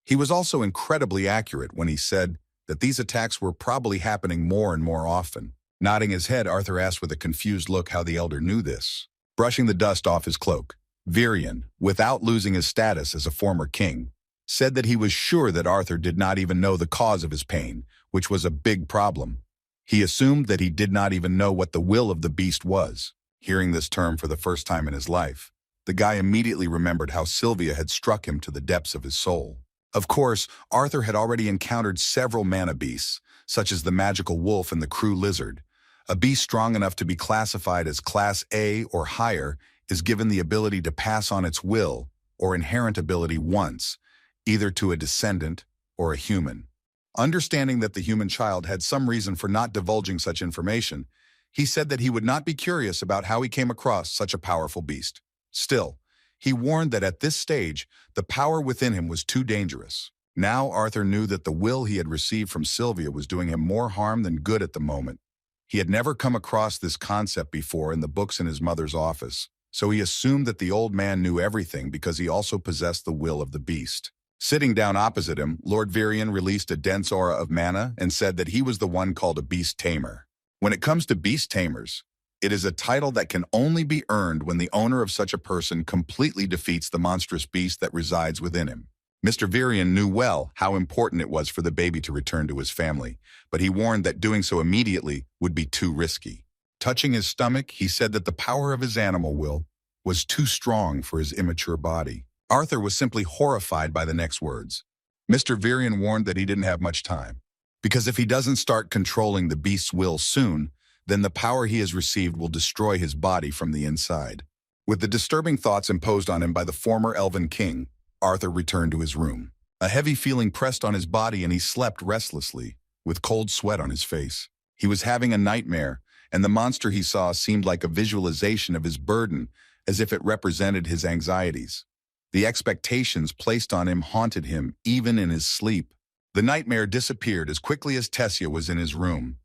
He was also incredibly accurate when he said that these attacks were probably happening more and more often. Nodding his head, Arthur asked with a confused look how the elder knew this. Brushing the dust off his cloak, Viran, without losing his status as a former king, said that he was sure that Arthur did not even know the cause of his pain, which was a big problem. He assumed that he did not even know what the will of the beast was. Hearing this term for the first time in his life, the guy immediately remembered how Sylvia had struck him to the depths of his soul. Of course, Arthur had already encountered several mana beasts, such as the magical wolf and the crew lizard. A beast strong enough to be classified as Class A or higher is given the ability to pass on its will or inherent ability once, either to a descendant or a human. Understanding that the human child had some reason for not divulging such information, he said that he would not be curious about how he came across such a powerful beast. Still, he warned that at this stage, the power within him was too dangerous. Now Arthur knew that the will he had received from Sylvia was doing him more harm than good at the moment. He had never come across this concept before in the books in his mother's office, so he assumed that the old man knew everything because he also possessed the will of the beast. Sitting down opposite him, Lord Viran released a dense aura of mana and said that he was the one called a beast tamer. When it comes to beast tamers, it is a title that can only be earned when the owner of such a person completely defeats the monstrous beast that resides within him. Mr. Viran knew well how important it was for the baby to return to his family, but he warned that doing so immediately would be too risky. Touching his stomach, he said that the power of his animal will was too strong for his immature body. Arthur was simply horrified by the next words. Mr. Viran warned that he didn't have much time, because if he doesn't start controlling the beast's will soon, then the power he has received will destroy his body from the inside. With the disturbing thoughts imposed on him by the former Elven king, Arthur returned to his room. A heavy feeling pressed on his body and he slept restlessly, with cold sweat on his face. He was having a nightmare, and the monster he saw seemed like a visualization of his burden, as if it represented his anxieties. The expectations placed on him haunted him even in his sleep. The nightmare disappeared as quickly as Tessia was in his room.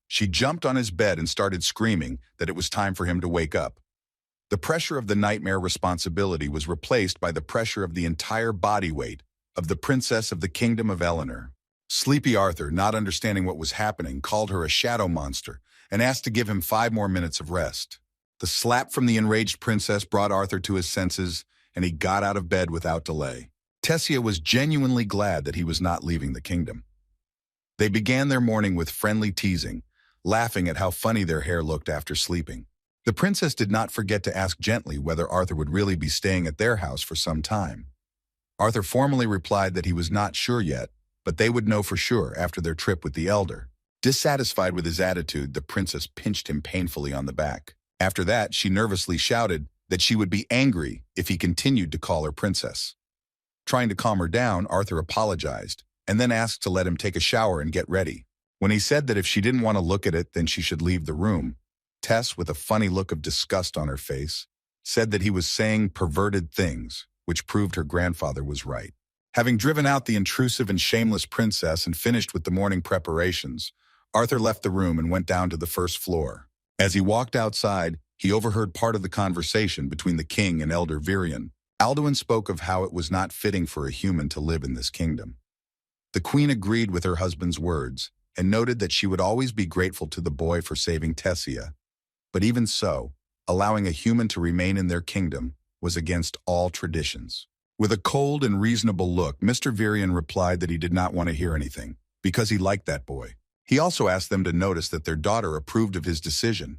She jumped on his bed and started screaming that it was time for him to wake up. The pressure of the nightmare responsibility was replaced by the pressure of the entire body weight of the princess of the kingdom of Eleanor. Sleepy Arthur, not understanding what was happening, called her a shadow monster and asked to give him 5 more minutes of rest. The slap from the enraged princess brought Arthur to his senses, and he got out of bed without delay. Tessia was genuinely glad that he was not leaving the kingdom. They began their morning with friendly teasing, laughing at how funny their hair looked after sleeping. The princess did not forget to ask gently whether Arthur would really be staying at their house for some time. Arthur formally replied that he was not sure yet, but they would know for sure after their trip with the elder. Dissatisfied with his attitude, the princess pinched him painfully on the back. After that, she nervously shouted that she would be angry if he continued to call her princess. Trying to calm her down, Arthur apologized, and then asked to let him take a shower and get ready. When he said that if she didn't want to look at it, then she should leave the room, Tess, with a funny look of disgust on her face, said that he was saying perverted things, which proved her grandfather was right. Having driven out the intrusive and shameless princess and finished with the morning preparations, Arthur left the room and went down to the first floor. As he walked outside, he overheard part of the conversation between the king and Elder Viran. Alduin spoke of how it was not fitting for a human to live in this kingdom. The queen agreed with her husband's words and noted that she would always be grateful to the boy for saving Tessia. But even so, allowing a human to remain in their kingdom, was against all traditions. With a cold and reasonable look, Mr. Viran replied that he did not want to hear anything, because he liked that boy. He also asked them to notice that their daughter approved of his decision.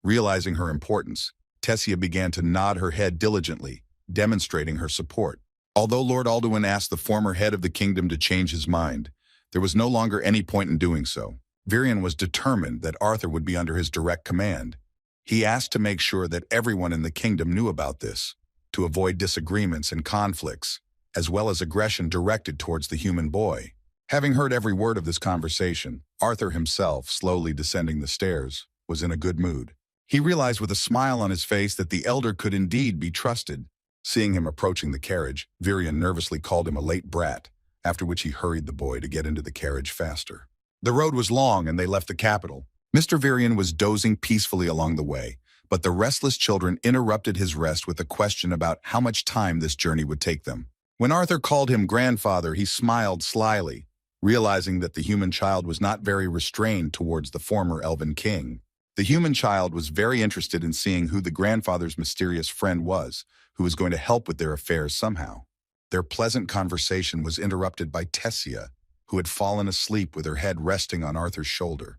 Realizing her importance, Tessia began to nod her head diligently, demonstrating her support. Although Lord Alduin asked the former head of the kingdom to change his mind, there was no longer any point in doing so. Viran was determined that Arthur would be under his direct command. He asked to make sure that everyone in the kingdom knew about this, to avoid disagreements and conflicts, as well as aggression directed towards the human boy. Having heard every word of this conversation, Arthur himself, slowly descending the stairs, was in a good mood. He realized with a smile on his face that the elder could indeed be trusted. Seeing him approaching the carriage, Viran nervously called him a late brat, after which he hurried the boy to get into the carriage faster. The road was long and they left the capital. Mr. Viran was dozing peacefully along the way, but the restless children interrupted his rest with a question about how much time this journey would take them. When Arthur called him grandfather, he smiled slyly, realizing that the human child was not very restrained towards the former Elven king. The human child was very interested in seeing who the grandfather's mysterious friend was, who was going to help with their affairs somehow. Their pleasant conversation was interrupted by Tessia, who had fallen asleep with her head resting on Arthur's shoulder.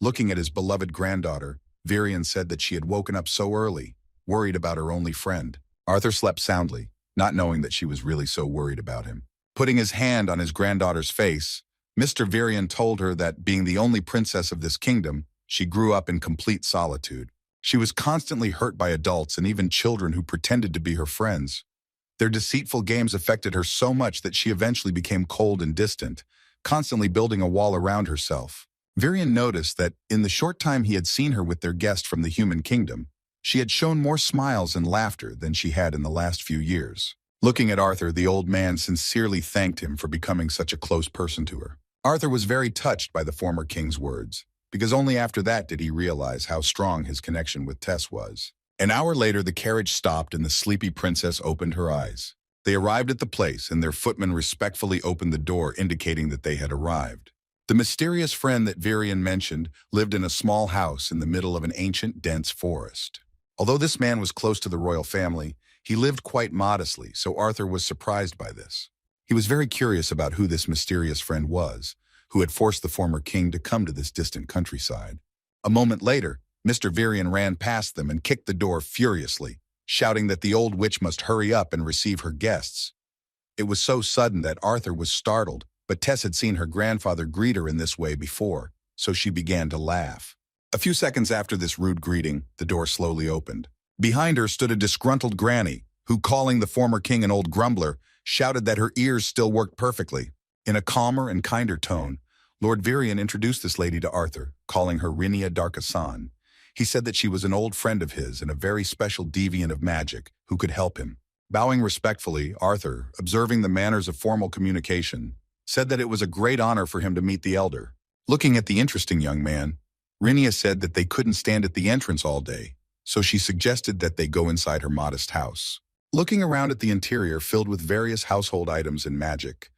Looking at his beloved granddaughter, Viran said that she had woken up so early, worried about her only friend. Arthur slept soundly, not knowing that she was really so worried about him. Putting his hand on his granddaughter's face, Mr. Viran told her that, being the only princess of this kingdom, she grew up in complete solitude. She was constantly hurt by adults and even children who pretended to be her friends. Their deceitful games affected her so much that she eventually became cold and distant, constantly building a wall around herself. Viran noticed that, in the short time he had seen her with their guest from the human kingdom, she had shown more smiles and laughter than she had in the last few years. Looking at Arthur, the old man sincerely thanked him for becoming such a close person to her. Arthur was very touched by the former king's words, because only after that did he realize how strong his connection with Tess was. An hour later, the carriage stopped and the sleepy princess opened her eyes. They arrived at the place, and their footman respectfully opened the door, indicating that they had arrived. The mysterious friend that Viran mentioned lived in a small house in the middle of an ancient, dense forest. Although this man was close to the royal family, he lived quite modestly, so Arthur was surprised by this. He was very curious about who this mysterious friend was, who had forced the former king to come to this distant countryside. A moment later, Mr. Viran ran past them and kicked the door furiously, shouting that the old witch must hurry up and receive her guests. It was so sudden that Arthur was startled, but Tess had seen her grandfather greet her in this way before, so she began to laugh. A few seconds after this rude greeting, the door slowly opened. Behind her stood a disgruntled granny, who, calling the former king an old grumbler, shouted that her ears still worked perfectly. In a calmer and kinder tone, Lord Viran introduced this lady to Arthur, calling her Rinia Darkasan. He said that she was an old friend of his and a very special deviant of magic who could help him. Bowing respectfully, Arthur, observing the manners of formal communication, said that it was a great honor for him to meet the elder. Looking at the interesting young man, Rinia said that they couldn't stand at the entrance all day, so she suggested that they go inside her modest house. Looking around at the interior filled with various household items and magic,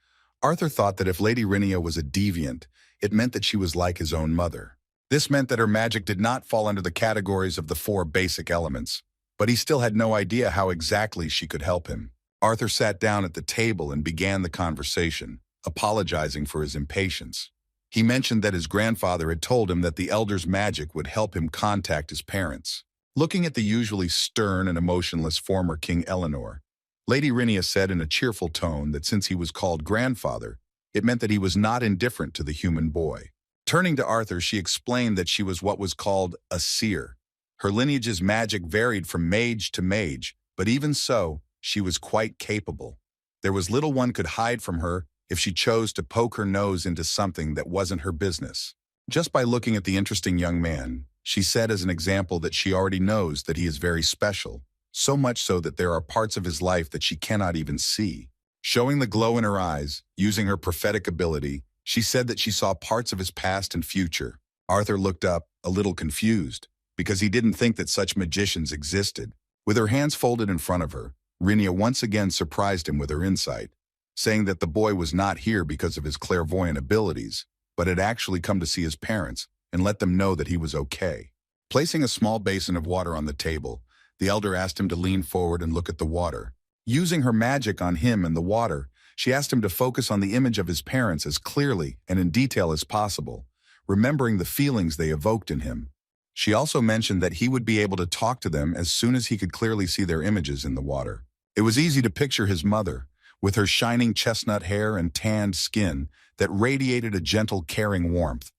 Arthur thought that if Lady Rinia was a deviant, it meant that she was like his own mother. This meant that her magic did not fall under the categories of the 4 basic elements, but he still had no idea how exactly she could help him. Arthur sat down at the table and began the conversation, apologizing for his impatience. He mentioned that his grandfather had told him that the elder's magic would help him contact his parents. Looking at the usually stern and emotionless former King Eleanor, Lady Rinia said in a cheerful tone that since he was called grandfather, it meant that he was not indifferent to the human boy. Turning to Arthur, she explained that she was what was called a seer. Her lineage's magic varied from mage to mage, but even so, she was quite capable. There was little one could hide from her if she chose to poke her nose into something that wasn't her business. Just by looking at the interesting young man, she said as an example that she already knows that he is very special, so much so that there are parts of his life that she cannot even see. Showing the glow in her eyes, using her prophetic ability, she said that she saw parts of his past and future. Arthur looked up, a little confused, because he didn't think that such magicians existed. With her hands folded in front of her, Rinia once again surprised him with her insight, saying that the boy was not here because of his clairvoyant abilities, but had actually come to see his parents and let them know that he was okay. Placing a small basin of water on the table, the elder asked him to lean forward and look at the water. Using her magic on him and the water, she asked him to focus on the image of his parents as clearly and in detail as possible, remembering the feelings they evoked in him. She also mentioned that he would be able to talk to them as soon as he could clearly see their images in the water. It was easy to picture his mother, with her shining chestnut hair and tanned skin that radiated a gentle, caring warmth.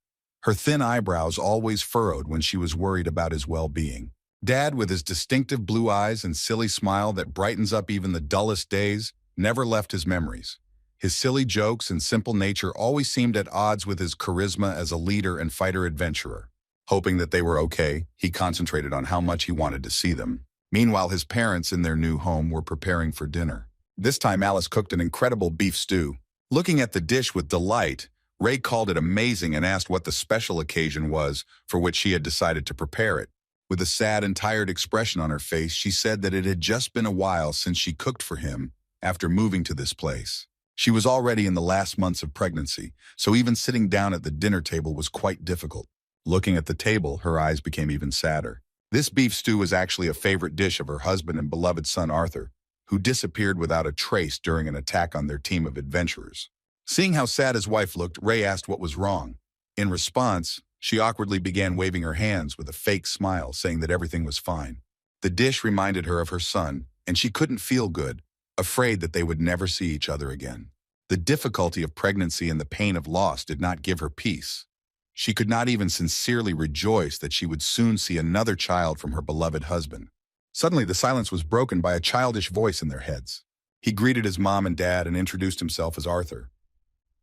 Her thin eyebrows always furrowed when she was worried about his well-being. Dad, with his distinctive blue eyes and silly smile that brightens up even the dullest days, never left his memories. His silly jokes and simple nature always seemed at odds with his charisma as a leader and fighter adventurer. Hoping that they were okay, he concentrated on how much he wanted to see them. Meanwhile, his parents in their new home were preparing for dinner. This time, Alice cooked an incredible beef stew. Looking at the dish with delight, Ray called it amazing and asked what the special occasion was for which she had decided to prepare it. With a sad and tired expression on her face, she said that it had just been a while since she cooked for him after moving to this place. She was already in the last months of pregnancy, so even sitting down at the dinner table was quite difficult. Looking at the table, her eyes became even sadder. This beef stew was actually a favorite dish of her husband and beloved son Arthur, who disappeared without a trace during an attack on their team of adventurers. Seeing how sad his wife looked, Ray asked what was wrong. In response, she awkwardly began waving her hands with a fake smile, saying that everything was fine. The dish reminded her of her son, and she couldn't feel good, afraid that they would never see each other again. The difficulty of pregnancy and the pain of loss did not give her peace. She could not even sincerely rejoice that she would soon see another child from her beloved husband. Suddenly, the silence was broken by a childish voice in their heads. He greeted his mom and dad and introduced himself as Arthur.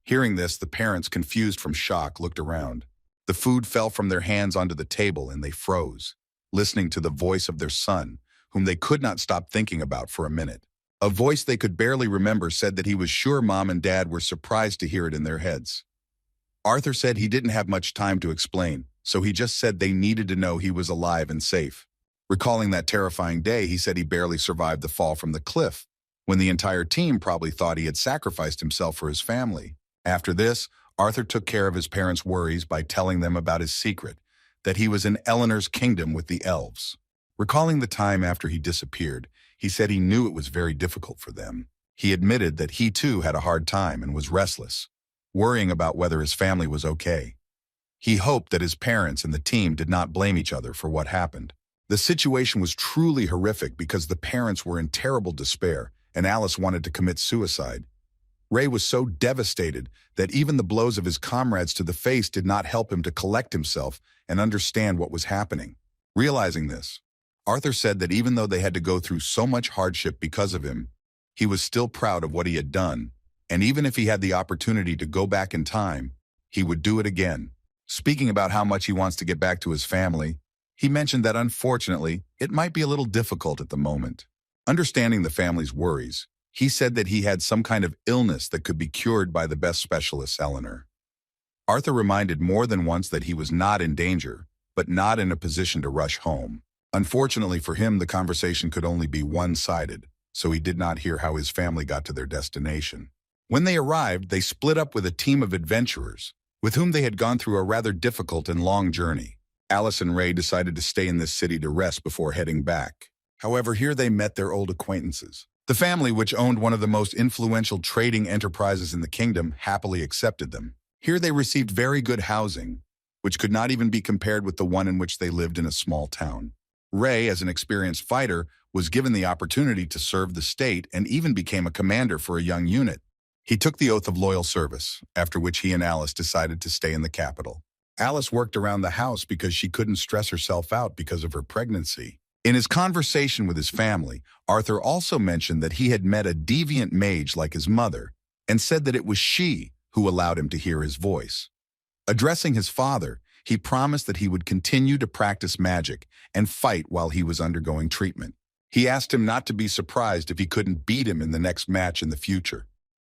Hearing this, the parents, confused from shock, looked around. The food fell from their hands onto the table and they froze, listening to the voice of their son, whom they could not stop thinking about for a minute. A voice they could barely remember said that he was sure Mom and Dad were surprised to hear it in their heads. Arthur said he didn't have much time to explain, so he just said they needed to know he was alive and safe. Recalling that terrifying day, he said he barely survived the fall from the cliff, when the entire team probably thought he had sacrificed himself for his family. After this, Arthur took care of his parents' worries by telling them about his secret, that he was in Eleanor's kingdom with the elves. Recalling the time after he disappeared, he said he knew it was very difficult for them. He admitted that he too had a hard time and was restless, worrying about whether his family was okay. He hoped that his parents and the team did not blame each other for what happened. The situation was truly horrific because the parents were in terrible despair and Alice wanted to commit suicide. Ray was so devastated that even the blows of his comrades to the face did not help him to collect himself and understand what was happening. Realizing this, Arthur said that even though they had to go through so much hardship because of him, he was still proud of what he had done, and even if he had the opportunity to go back in time, he would do it again. Speaking about how much he wants to get back to his family, he mentioned that unfortunately, it might be a little difficult at the moment. Understanding the family's worries, he said that he had some kind of illness that could be cured by the best specialist, Eleanor. Arthur reminded more than once that he was not in danger, but not in a position to rush home. Unfortunately for him, the conversation could only be one-sided, so he did not hear how his family got to their destination. When they arrived, they split up with a team of adventurers, with whom they had gone through a rather difficult and long journey. Alice and Ray decided to stay in this city to rest before heading back. However, here they met their old acquaintances. The family, which owned one of the most influential trading enterprises in the kingdom, happily accepted them. Here they received very good housing, which could not even be compared with the one in which they lived in a small town. Ray, as an experienced fighter, was given the opportunity to serve the state and even became a commander for a young unit. He took the oath of loyal service, after which he and Alice decided to stay in the capital. Alice worked around the house because she couldn't stress herself out because of her pregnancy. In his conversation with his family, Arthur also mentioned that he had met a deviant mage like his mother and said that it was she who allowed him to hear his voice. Addressing his father, he promised that he would continue to practice magic and fight while he was undergoing treatment. He asked him not to be surprised if he couldn't beat him in the next match in the future.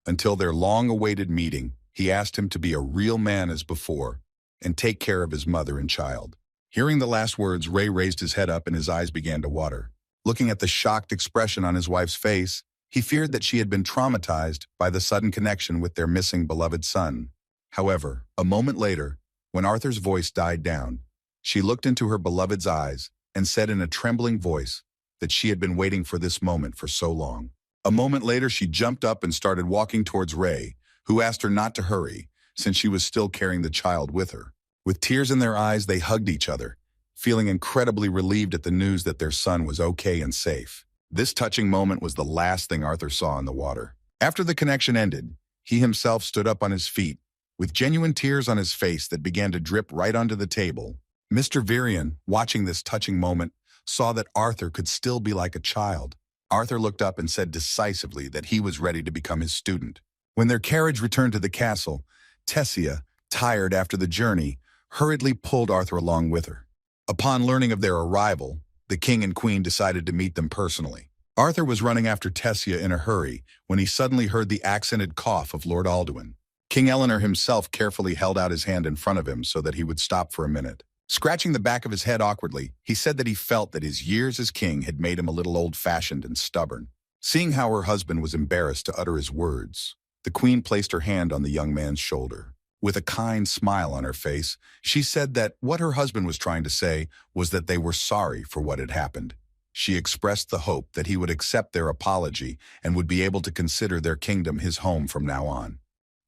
Until their long-awaited meeting, he asked him to be a real man as before and take care of his mother and child. Hearing the last words, Ray raised his head up and his eyes began to water. Looking at the shocked expression on his wife's face, he feared that she had been traumatized by the sudden connection with their missing beloved son. However, a moment later, when Arthur's voice died down, She looked into her beloved's eyes and said in a trembling voice that she had been waiting for this moment for so long. A moment later, she jumped up and started walking towards Ray, who asked her not to hurry, since she was still carrying the child with her. With tears in their eyes, they hugged each other, feeling incredibly relieved at the news that their son was okay and safe. This touching moment was the last thing Arthur saw in the water. After the connection ended, he himself stood up on his feet, with genuine tears on his face that began to drip right onto the table. Mr. Viran, watching this touching moment, saw that Arthur could still be like a child. Arthur looked up and said decisively that he was ready to become his student. When their carriage returned to the castle, Tessia, tired after the journey, hurriedly pulled Arthur along with her. Upon learning of their arrival, the king and queen decided to meet them personally. Arthur was running after Tessia in a hurry when he suddenly heard the accented cough of Lord Alduin. King Eleanor himself carefully held out his hand in front of him so that he would stop for a minute. Scratching the back of his head awkwardly, he said that he felt that his years as king had made him a little old-fashioned and stubborn. Seeing how her husband was embarrassed to utter his words, the queen placed her hand on the young man's shoulder. With a kind smile on her face, she said that what her husband was trying to say was that they were sorry for what had happened. She expressed the hope that he would accept their apology and would be able to consider their kingdom his home from now on.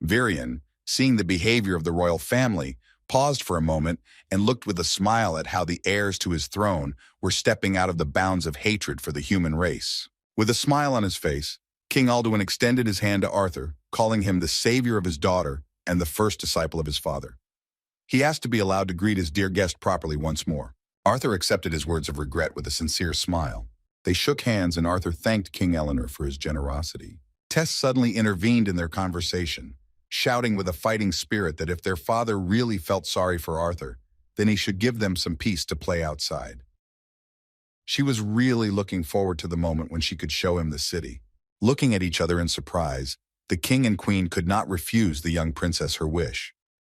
Viran, seeing the behavior of the royal family, paused for a moment and looked with a smile at how the heirs to his throne were stepping out of the bounds of hatred for the human race. With a smile on his face, King Alduin extended his hand to Arthur, calling him the savior of his daughter and the first disciple of his father. He asked to be allowed to greet his dear guest properly once more. Arthur accepted his words of regret with a sincere smile. They shook hands and Arthur thanked King Eleanor for his generosity. Tess suddenly intervened in their conversation, shouting with a fighting spirit that if their father really felt sorry for Arthur, then he should give them some peace to play outside. She was really looking forward to the moment when she could show him the city. Looking at each other in surprise, the king and queen could not refuse the young princess her wish.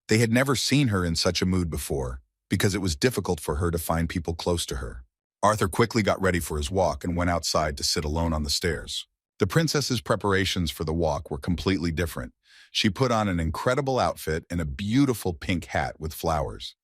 They had never seen her in such a mood before, because it was difficult for her to find people close to her. Arthur quickly got ready for his walk and went outside to sit alone on the stairs. The princess's preparations for the walk were completely different. She put on an incredible outfit and a beautiful pink hat with flowers.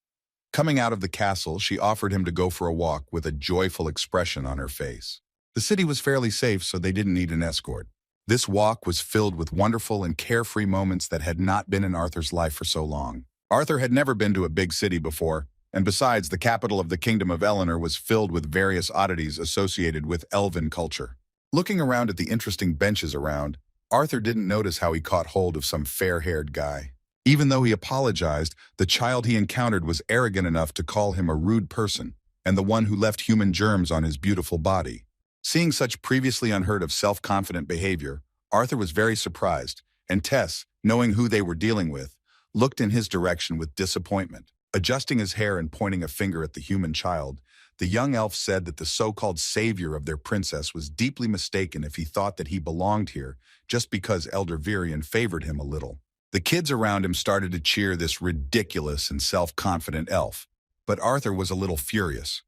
Coming out of the castle, she offered him to go for a walk with a joyful expression on her face. The city was fairly safe, so they didn't need an escort. This walk was filled with wonderful and carefree moments that had not been in Arthur's life for so long. Arthur had never been to a big city before, and besides, the capital of the Kingdom of Eleanor was filled with various oddities associated with Elven culture. Looking around at the interesting benches around, Arthur didn't notice how he caught hold of some fair-haired guy. Even though he apologized, the child he encountered was arrogant enough to call him a rude person, and the one who left human germs on his beautiful body. Seeing such previously unheard of self-confident behavior, Arthur was very surprised, and Tess, knowing who they were dealing with, looked in his direction with disappointment. Adjusting his hair and pointing a finger at the human child, the young elf said that the so-called savior of their princess was deeply mistaken if he thought that he belonged here just because Elder Viran favored him a little. The kids around him started to cheer this ridiculous and self-confident elf, but Arthur was a little furious.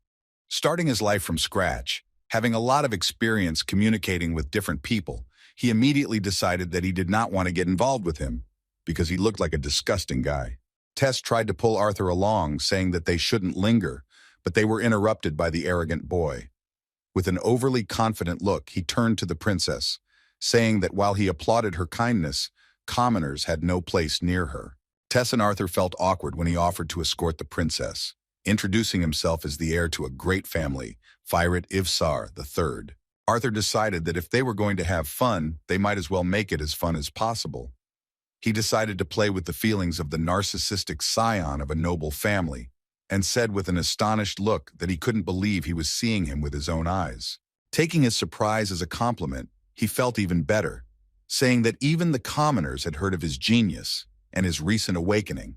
Starting his life from scratch, having a lot of experience communicating with different people, he immediately decided that he did not want to get involved with him because he looked like a disgusting guy. Tess tried to pull Arthur along, saying that they shouldn't linger, but they were interrupted by the arrogant boy. With an overly confident look, he turned to the princess, saying that while he applauded her kindness, commoners had no place near her. Tess and Arthur felt awkward when he offered to escort the princess, introducing himself as the heir to a great family, Firat Ivsar III. Arthur decided that if they were going to have fun, they might as well make it as fun as possible. He decided to play with the feelings of the narcissistic scion of a noble family, and said with an astonished look that he couldn't believe he was seeing him with his own eyes. Taking his surprise as a compliment, he felt even better, saying that even the commoners had heard of his genius and his recent awakening.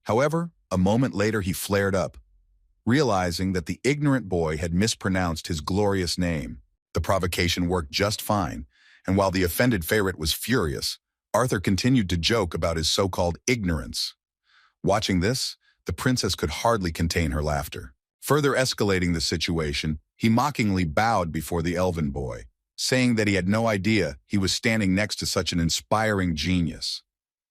However, a moment later he flared up, realizing that the ignorant boy had mispronounced his glorious name. The provocation worked just fine, and while the offended Firat was furious, Arthur continued to joke about his so-called ignorance. Watching this, the princess could hardly contain her laughter. Further escalating the situation, he mockingly bowed before the elven boy, saying that he had no idea he was standing next to such an inspiring genius.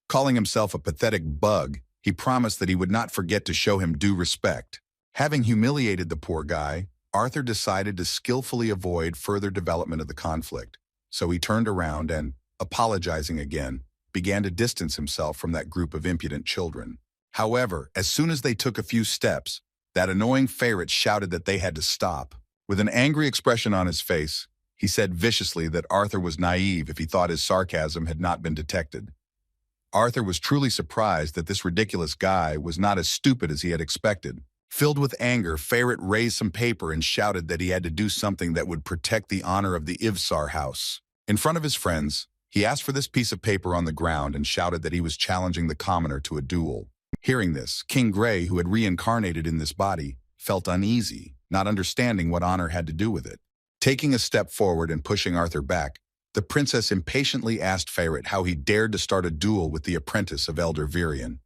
Calling himself a pathetic bug, he promised that he would not forget to show him due respect. Having humiliated the poor guy, Arthur decided to skillfully avoid further development of the conflict. So he turned around and, apologizing again, began to distance himself from that group of impudent children. However, as soon as they took a few steps, that annoying ferret shouted that they had to stop. With an angry expression on his face, he said viciously that Arthur was naive if he thought his sarcasm had not been detected. Arthur was truly surprised that this ridiculous guy was not as stupid as he had expected. Filled with anger, Ferret raised some paper and shouted that he had to do something that would protect the honor of the Ivsar house. In front of his friends, he asked for this piece of paper on the ground and shouted that he was challenging the commoner to a duel. Hearing this, King Grey, who had reincarnated in this body, felt uneasy, not understanding what honor had to do with it. Taking a step forward and pushing Arthur back, the princess impatiently asked Ferret how he dared to start a duel with the apprentice of Elder Virian.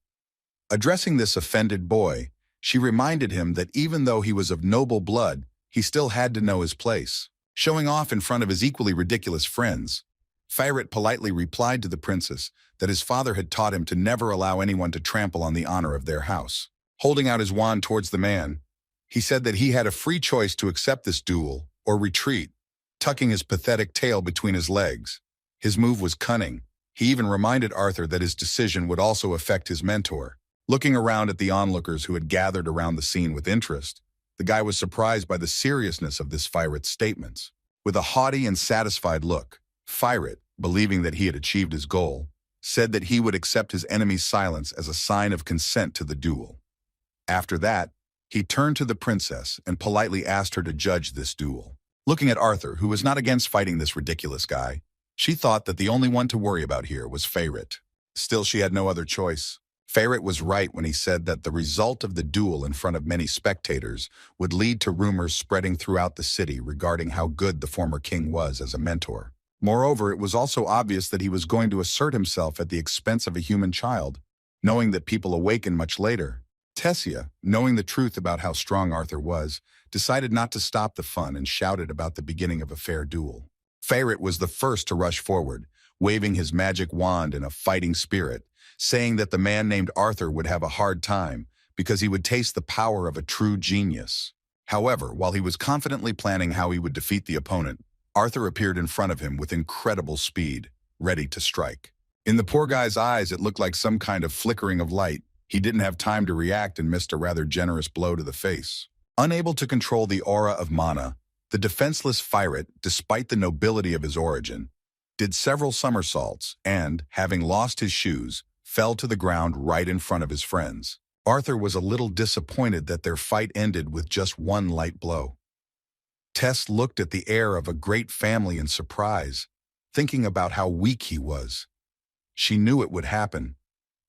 Addressing this offended boy, she reminded him that even though he was of noble blood, he still had to know his place. Showing off in front of his equally ridiculous friends, Ferret politely replied to the princess that his father had taught him to never allow anyone to trample on the honor of their house. Holding out his wand towards the man, he said that he had a free choice to accept this duel or retreat, tucking his pathetic tail between his legs. His move was cunning. He even reminded Arthur that his decision would also affect his mentor. Looking around at the onlookers who had gathered around the scene with interest, the guy was surprised by the seriousness of this Ferret's statements. With a haughty and satisfied look, Ferret, believing that he had achieved his goal, said that he would accept his enemy's silence as a sign of consent to the duel. After that, he turned to the princess and politely asked her to judge this duel. Looking at Arthur, who was not against fighting this ridiculous guy, she thought that the only one to worry about here was Ferret. Still, she had no other choice. Ferret was right when he said that the result of the duel in front of many spectators would lead to rumors spreading throughout the city regarding how good the former king was as a mentor. Moreover, it was also obvious that he was going to assert himself at the expense of a human child, knowing that people awakened much later. Tessia, knowing the truth about how strong Arthur was, decided not to stop the fun and shouted about the beginning of a fair duel. Ferret was the first to rush forward, waving his magic wand in a fighting spirit, saying that the man named Arthur would have a hard time because he would taste the power of a true genius. However, while he was confidently planning how he would defeat the opponent, Arthur appeared in front of him with incredible speed, ready to strike. In the poor guy's eyes, it looked like some kind of flickering of light. He didn't have time to react and missed a rather generous blow to the face. Unable to control the aura of mana, the defenseless Ferret, despite the nobility of his origin, did several somersaults and, having lost his shoes, fell to the ground right in front of his friends. Arthur was a little disappointed that their fight ended with just one light blow. Tess looked at the heir of a great family in surprise, thinking about how weak he was. She knew it would happen,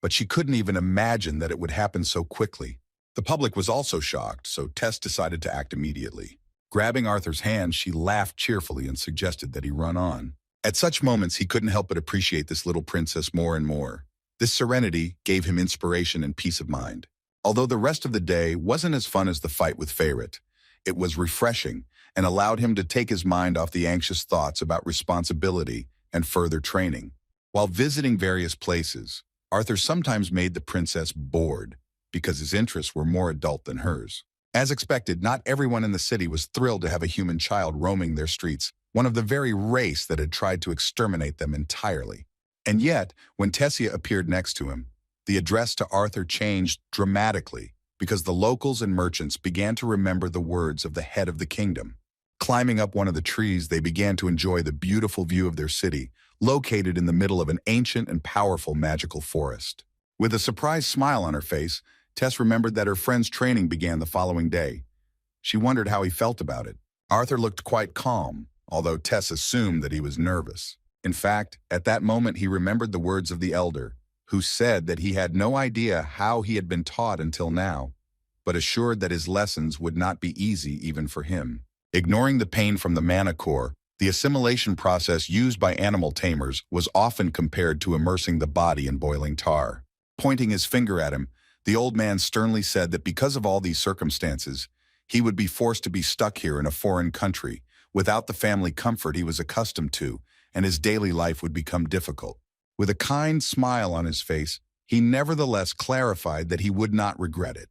but she couldn't even imagine that it would happen so quickly. The public was also shocked, so Tess decided to act immediately. Grabbing Arthur's hand, she laughed cheerfully and suggested that he run on. At such moments, he couldn't help but appreciate this little princess more and more. This serenity gave him inspiration and peace of mind. Although the rest of the day wasn't as fun as the fight with Ferret, it was refreshing and allowed him to take his mind off the anxious thoughts about responsibility and further training. While visiting various places, Arthur sometimes made the princess bored because his interests were more adult than hers. As expected, not everyone in the city was thrilled to have a human child roaming their streets, one of the very race that had tried to exterminate them entirely. And yet, when Tessia appeared next to him, the address to Arthur changed dramatically because the locals and merchants began to remember the words of the head of the kingdom. Climbing up one of the trees, they began to enjoy the beautiful view of their city, located in the middle of an ancient and powerful magical forest. With a surprised smile on her face, Tess remembered that her friend's training began the following day. She wondered how he felt about it. Arthur looked quite calm, although Tess assumed that he was nervous. In fact, at that moment he remembered the words of the elder, who said that he had no idea how he had been taught until now, but assured that his lessons would not be easy even for him. Ignoring the pain from the mana core, the assimilation process used by animal tamers was often compared to immersing the body in boiling tar. Pointing his finger at him, the old man sternly said that because of all these circumstances, he would be forced to be stuck here in a foreign country, without the family comfort he was accustomed to, and his daily life would become difficult. With a kind smile on his face, he nevertheless clarified that he would not regret it,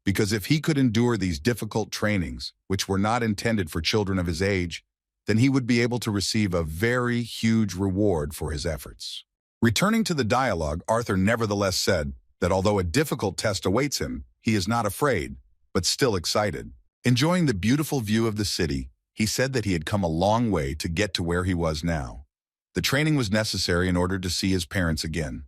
because if he could endure these difficult trainings, which were not intended for children of his age, then he would be able to receive a very huge reward for his efforts. Returning to the dialogue, Arthur nevertheless said that although a difficult test awaits him, he is not afraid, but still excited. Enjoying the beautiful view of the city, he said that he had come a long way to get to where he was now. The training was necessary in order to see his parents again.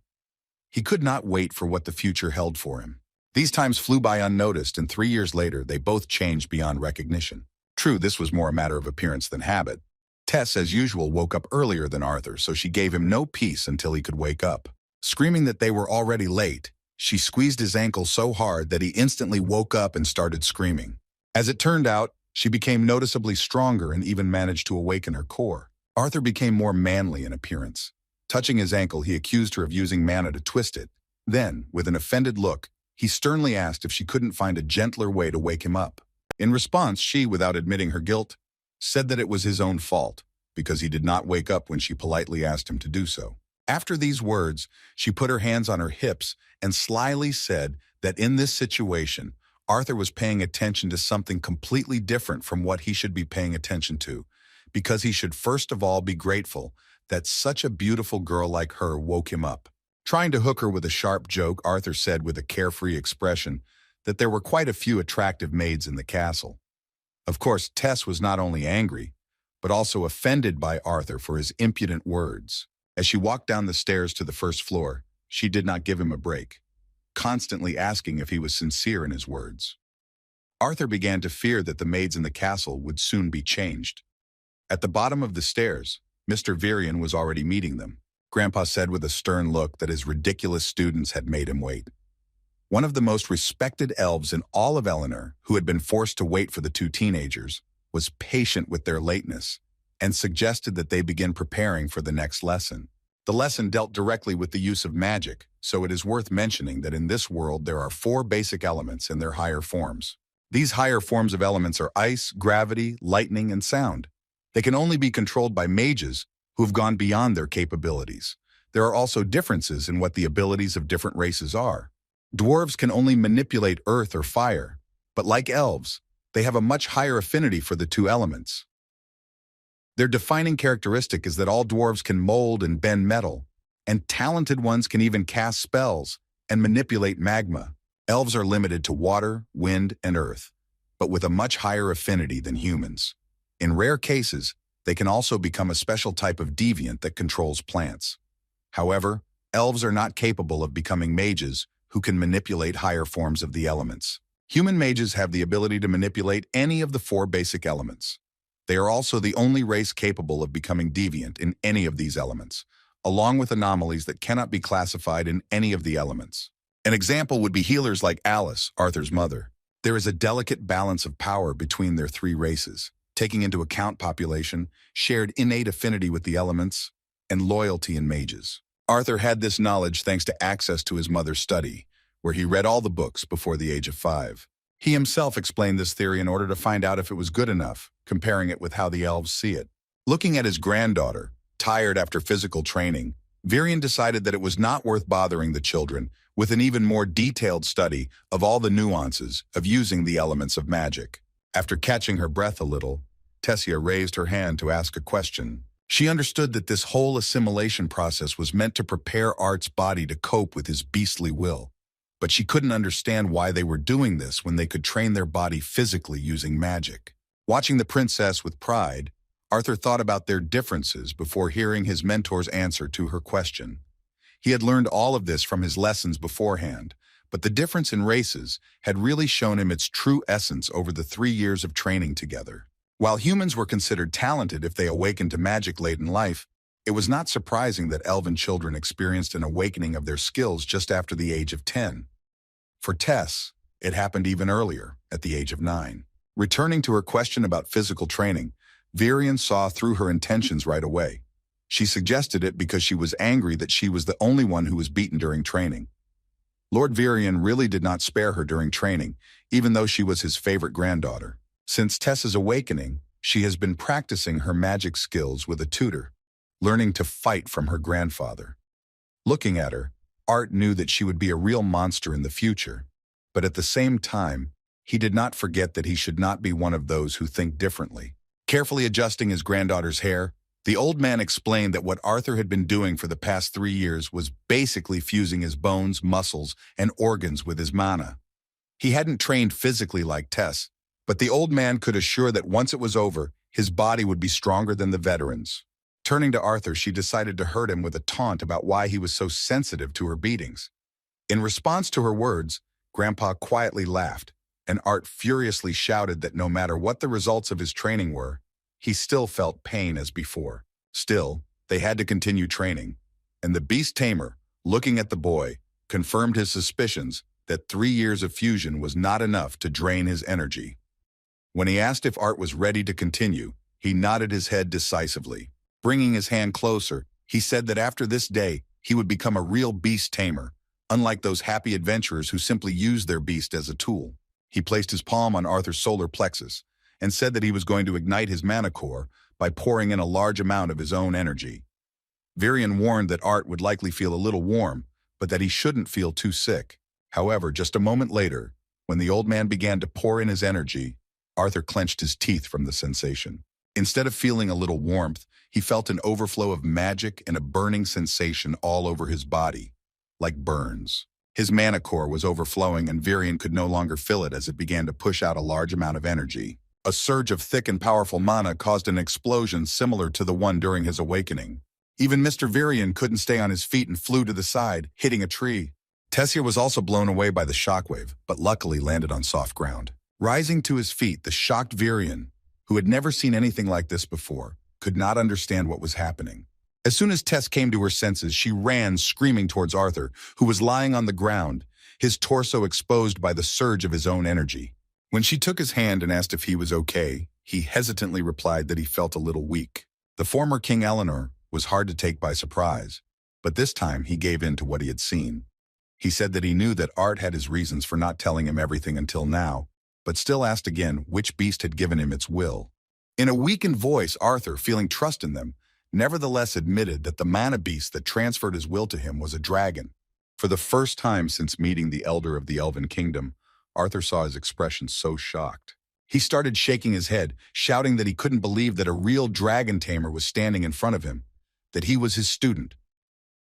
He could not wait for what the future held for him. These times flew by unnoticed, and 3 years later, they both changed beyond recognition. True, this was more a matter of appearance than habit. Tess, as usual, woke up earlier than Arthur, so she gave him no peace until he could wake up. Screaming that they were already late, she squeezed his ankle so hard that he instantly woke up and started screaming. As it turned out, she became noticeably stronger and even managed to awaken her core. Arthur became more manly in appearance. Touching his ankle, he accused her of using mana to twist it. Then, with an offended look, he sternly asked if she couldn't find a gentler way to wake him up. In response, she, without admitting her guilt, said that it was his own fault, because he did not wake up when she politely asked him to do so. After these words, she put her hands on her hips and slyly said that in this situation, Arthur was paying attention to something completely different from what he should be paying attention to, because he should first of all be grateful that such a beautiful girl like her woke him up. Trying to hook her with a sharp joke, Arthur said with a carefree expression that there were quite a few attractive maids in the castle. Of course, Tess was not only angry, but also offended by Arthur for his impudent words. As she walked down the stairs to the first floor, she did not give him a break, constantly asking if he was sincere in his words. Arthur began to fear that the maids in the castle would soon be changed. At the bottom of the stairs, Mr. Viran was already meeting them. Grandpa said with a stern look that his ridiculous students had made him wait. One of the most respected elves in all of Eleanor, who had been forced to wait for the two teenagers, was patient with their lateness and suggested that they begin preparing for the next lesson. The lesson dealt directly with the use of magic, so it is worth mentioning that in this world there are 4 basic elements and their higher forms. These higher forms of elements are ice, gravity, lightning, and sound. They can only be controlled by mages who have gone beyond their capabilities. There are also differences in what the abilities of different races are. Dwarves can only manipulate earth or fire, but like elves, they have a much higher affinity for the 2 elements. Their defining characteristic is that all dwarves can mold and bend metal, and talented ones can even cast spells and manipulate magma. Elves are limited to water, wind, and earth, but with a much higher affinity than humans. In rare cases, they can also become a special type of deviant that controls plants. However, elves are not capable of becoming mages who can manipulate higher forms of the elements. Human mages have the ability to manipulate any of the 4 basic elements. They are also the only race capable of becoming deviant in any of these elements, along with anomalies that cannot be classified in any of the elements. An example would be healers like Alice, Arthur's mother. There is a delicate balance of power between their 3 races, taking into account population, shared innate affinity with the elements, and loyalty in mages. Arthur had this knowledge thanks to access to his mother's study, where he read all the books before the age of 5. He himself explained this theory in order to find out if it was good enough, comparing it with how the elves see it. Looking at his granddaughter, tired after physical training, Viran decided that it was not worth bothering the children with an even more detailed study of all the nuances of using the elements of magic. After catching her breath a little, Tessia raised her hand to ask a question. She understood that this whole assimilation process was meant to prepare Art's body to cope with his beastly will. But she couldn't understand why they were doing this when they could train their body physically using magic. Watching the princess with pride, Arthur thought about their differences before hearing his mentor's answer to her question. He had learned all of this from his lessons beforehand, but the difference in races had really shown him its true essence over the 3 years of training together. While humans were considered talented if they awakened to magic late in life, it was not surprising that elven children experienced an awakening of their skills just after the age of 10. For Tess, it happened even earlier, at the age of 9. Returning to her question about physical training, Viran saw through her intentions right away. She suggested it because she was angry that she was the only one who was beaten during training. Lord Viran really did not spare her during training, even though she was his favorite granddaughter. Since Tessa's awakening, she has been practicing her magic skills with a tutor, learning to fight from her grandfather. Looking at her, Art knew that she would be a real monster in the future. But at the same time, he did not forget that he should not be one of those who think differently. Carefully adjusting his granddaughter's hair, the old man explained that what Arthur had been doing for the past 3 years was basically fusing his bones, muscles, and organs with his mana. He hadn't trained physically like Tess, but the old man could assure that once it was over, his body would be stronger than the veterans. Turning to Arthur, she decided to hurt him with a taunt about why he was so sensitive to her beatings. In response to her words, Grandpa quietly laughed, and Art furiously shouted that no matter what the results of his training were, he still felt pain as before. Still, they had to continue training, and the beast tamer, looking at the boy, confirmed his suspicions that 3 years of fusion was not enough to drain his energy. When he asked if Art was ready to continue, he nodded his head decisively. Bringing his hand closer, he said that after this day, he would become a real beast tamer, unlike those happy adventurers who simply use their beast as a tool. He placed his palm on Arthur's solar plexus and said that he was going to ignite his mana core by pouring in a large amount of his own energy. Viran warned that Art would likely feel a little warm, but that he shouldn't feel too sick. However, just a moment later, when the old man began to pour in his energy, Arthur clenched his teeth from the sensation. Instead of feeling a little warmth, he felt an overflow of magic and a burning sensation all over his body, like burns. His mana core was overflowing and Viran could no longer fill it as it began to push out a large amount of energy. A surge of thick and powerful mana caused an explosion similar to the one during his awakening. Even Mr. Viran couldn't stay on his feet and flew to the side, hitting a tree. Tessia was also blown away by the shockwave, but luckily landed on soft ground. Rising to his feet, the shocked Viran, who had never seen anything like this before, could not understand what was happening. As soon as Tess came to her senses, she ran screaming towards Arthur, who was lying on the ground, his torso exposed by the surge of his own energy. When she took his hand and asked if he was okay, he hesitantly replied that he felt a little weak. The former King Eleanor was hard to take by surprise, but this time he gave in to what he had seen. He said that he knew that Art had his reasons for not telling him everything until now, but still asked again which beast had given him its will. In a weakened voice, Arthur, feeling trust in them, nevertheless admitted that the mana beast that transferred his will to him was a dragon. For the first time since meeting the elder of the Elven kingdom, Arthur saw his expression so shocked. He started shaking his head, shouting that he couldn't believe that a real dragon tamer was standing in front of him, that he was his student.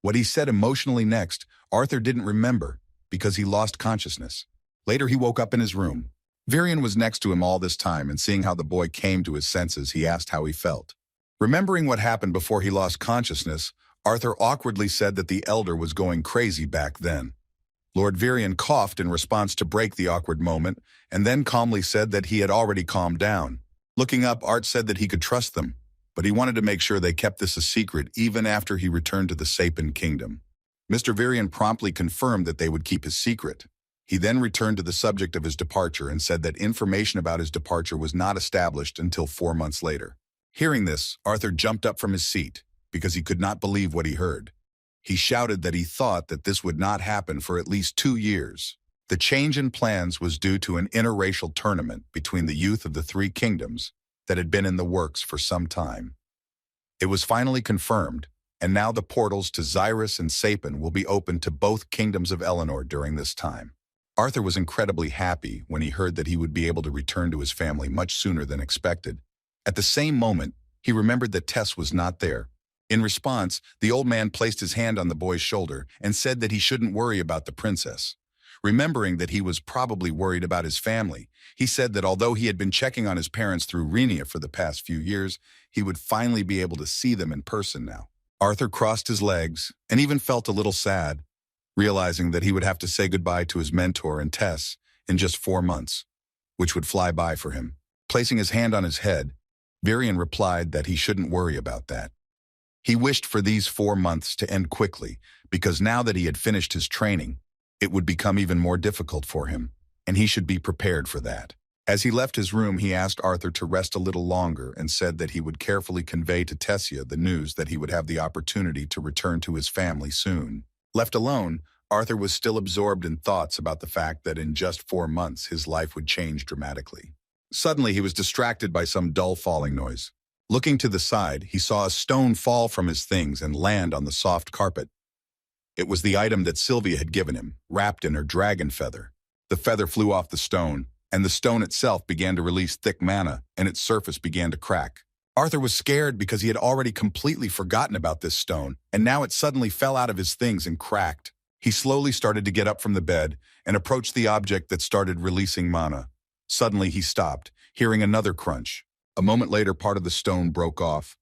What he said emotionally next, Arthur didn't remember because he lost consciousness. Later, he woke up in his room. Viran was next to him all this time, and seeing how the boy came to his senses, he asked how he felt. Remembering what happened before he lost consciousness, Arthur awkwardly said that the elder was going crazy back then. Lord Viran coughed in response to break the awkward moment, and then calmly said that he had already calmed down. Looking up, Art said that he could trust them, but he wanted to make sure they kept this a secret even after he returned to the Sapen kingdom. Mr. Viran promptly confirmed that they would keep his secret. He then returned to the subject of his departure and said that information about his departure was not established until 4 months later. Hearing this, Arthur jumped up from his seat because he could not believe what he heard. He shouted that he thought that this would not happen for at least 2 years. The change in plans was due to an interracial tournament between the youth of the 3 kingdoms that had been in the works for some time. It was finally confirmed, and now the portals to Zyrus and Sapen will be open to both kingdoms of Eleanor during this time. Arthur was incredibly happy when he heard that he would be able to return to his family much sooner than expected. At the same moment, he remembered that Tess was not there. In response, the old man placed his hand on the boy's shoulder and said that he shouldn't worry about the princess. Remembering that he was probably worried about his family, he said that although he had been checking on his parents through Renia for the past few years, he would finally be able to see them in person now. Arthur crossed his legs and even felt a little sad, realizing that he would have to say goodbye to his mentor and Tess in just 4 months, which would fly by for him. Placing his hand on his head, Viran replied that he shouldn't worry about that. He wished for these 4 months to end quickly, because now that he had finished his training, it would become even more difficult for him, and he should be prepared for that. As he left his room, he asked Arthur to rest a little longer and said that he would carefully convey to Tessia the news that he would have the opportunity to return to his family soon. Left alone, Arthur was still absorbed in thoughts about the fact that in just 4 months his life would change dramatically. Suddenly, he was distracted by some dull falling noise. Looking to the side, he saw a stone fall from his things and land on the soft carpet. It was the item that Sylvia had given him, wrapped in her dragon feather. The The feather flew off the stone, and the stone itself began to release thick mana, and its surface began to crack. Arthur was scared because he had already completely forgotten about this stone, and now it suddenly fell out of his things and cracked. He slowly started to get up from the bed and approached the object that started releasing mana. Suddenly he stopped, hearing another crunch. A moment later, part of the stone broke off,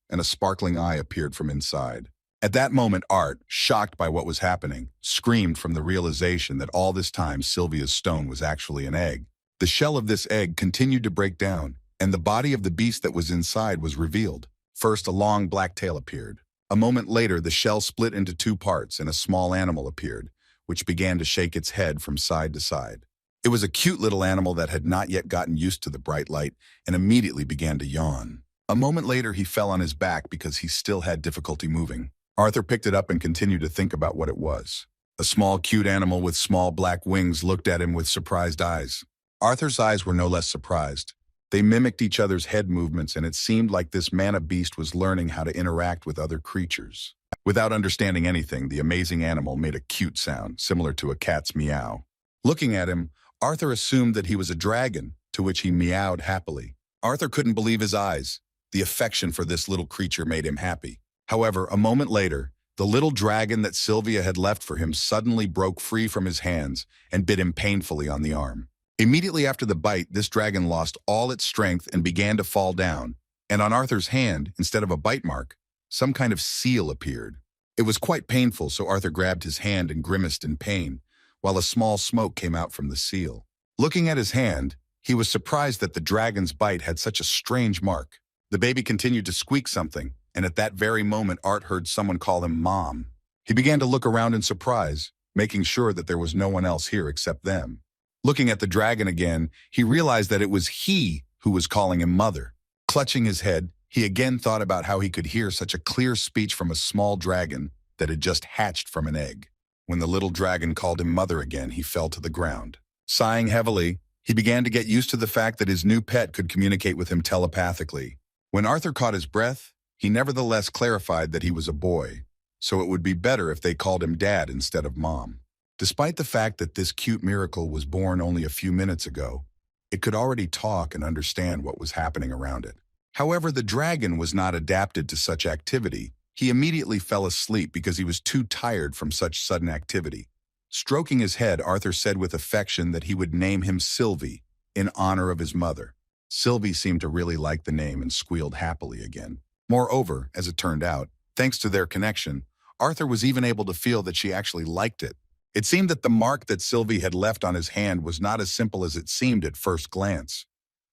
and a sparkling eye appeared from inside. At that moment, Art, shocked by what was happening, screamed from the realization that all this time Sylvia's stone was actually an egg. The shell of this egg continued to break down, and the body of the beast that was inside was revealed. First, a long black tail appeared. A moment later, the shell split into two parts and a small animal appeared, which began to shake its head from side to side. It was a cute little animal that had not yet gotten used to the bright light and immediately began to yawn. A moment later, he fell on his back because he still had difficulty moving. Arthur picked it up and continued to think about what it was. A small, cute animal with small black wings looked at him with surprised eyes. Arthur's eyes were no less surprised. They mimicked each other's head movements, and it seemed like this mana beast was learning how to interact with other creatures. Without understanding anything, the amazing animal made a cute sound, similar to a cat's meow. Looking at him, Arthur assumed that he was a dragon, to which he meowed happily. Arthur couldn't believe his eyes. The affection for this little creature made him happy. However, a moment later, the little dragon that Sylvia had left for him suddenly broke free from his hands and bit him painfully on the arm. Immediately after the bite, this dragon lost all its strength and began to fall down, and on Arthur's hand, instead of a bite mark, some kind of seal appeared. It was quite painful, so Arthur grabbed his hand and grimaced in pain, while a small smoke came out from the seal. Looking at his hand, he was surprised that the dragon's bite had such a strange mark. The baby continued to squeak something, and at that very moment Art heard someone call him Mom. He began to look around in surprise, making sure that there was no one else here except them. Looking at the dragon again, he realized that it was he who was calling him Mother. Clutching his head, he again thought about how he could hear such a clear speech from a small dragon that had just hatched from an egg. When the little dragon called him Mother again, he fell to the ground. Sighing heavily, he began to get used to the fact that his new pet could communicate with him telepathically. When Arthur caught his breath, he nevertheless clarified that he was a boy, so it would be better if they called him Dad instead of Mom. Despite the fact that this cute miracle was born only a few minutes ago, it could already talk and understand what was happening around it. However, the dragon was not adapted to such activity. He immediately fell asleep because he was too tired from such sudden activity. Stroking his head, Arthur said with affection that he would name him Sylvie, in honor of his mother. Sylvie seemed to really like the name and squealed happily again. Moreover, as it turned out, thanks to their connection, Arthur was even able to feel that she actually liked it. It seemed that the mark that Sylvie had left on his hand was not as simple as it seemed at first glance.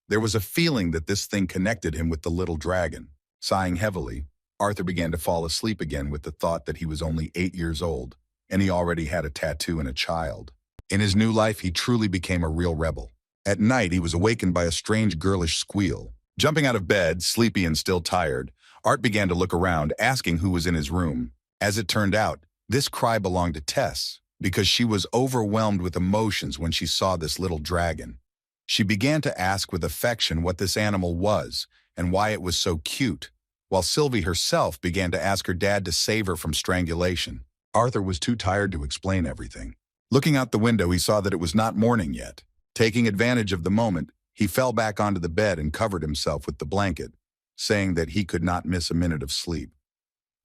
There was a feeling that this thing connected him with the little dragon. Sighing heavily, Arthur began to fall asleep again with the thought that he was only 8 years old, and he already had a tattoo and a child. In his new life, he truly became a real rebel. At night, he was awakened by a strange girlish squeal. Jumping out of bed, sleepy and still tired, Art began to look around, asking who was in his room. As it turned out, this cry belonged to Tess, because she was overwhelmed with emotions when she saw this little dragon. She began to ask with affection what this animal was and why it was so cute, while Sylvie herself began to ask her dad to save her from strangulation. Arthur was too tired to explain everything. Looking out the window, he saw that it was not morning yet. Taking advantage of the moment, he fell back onto the bed and covered himself with the blanket, saying that he could not miss a minute of sleep.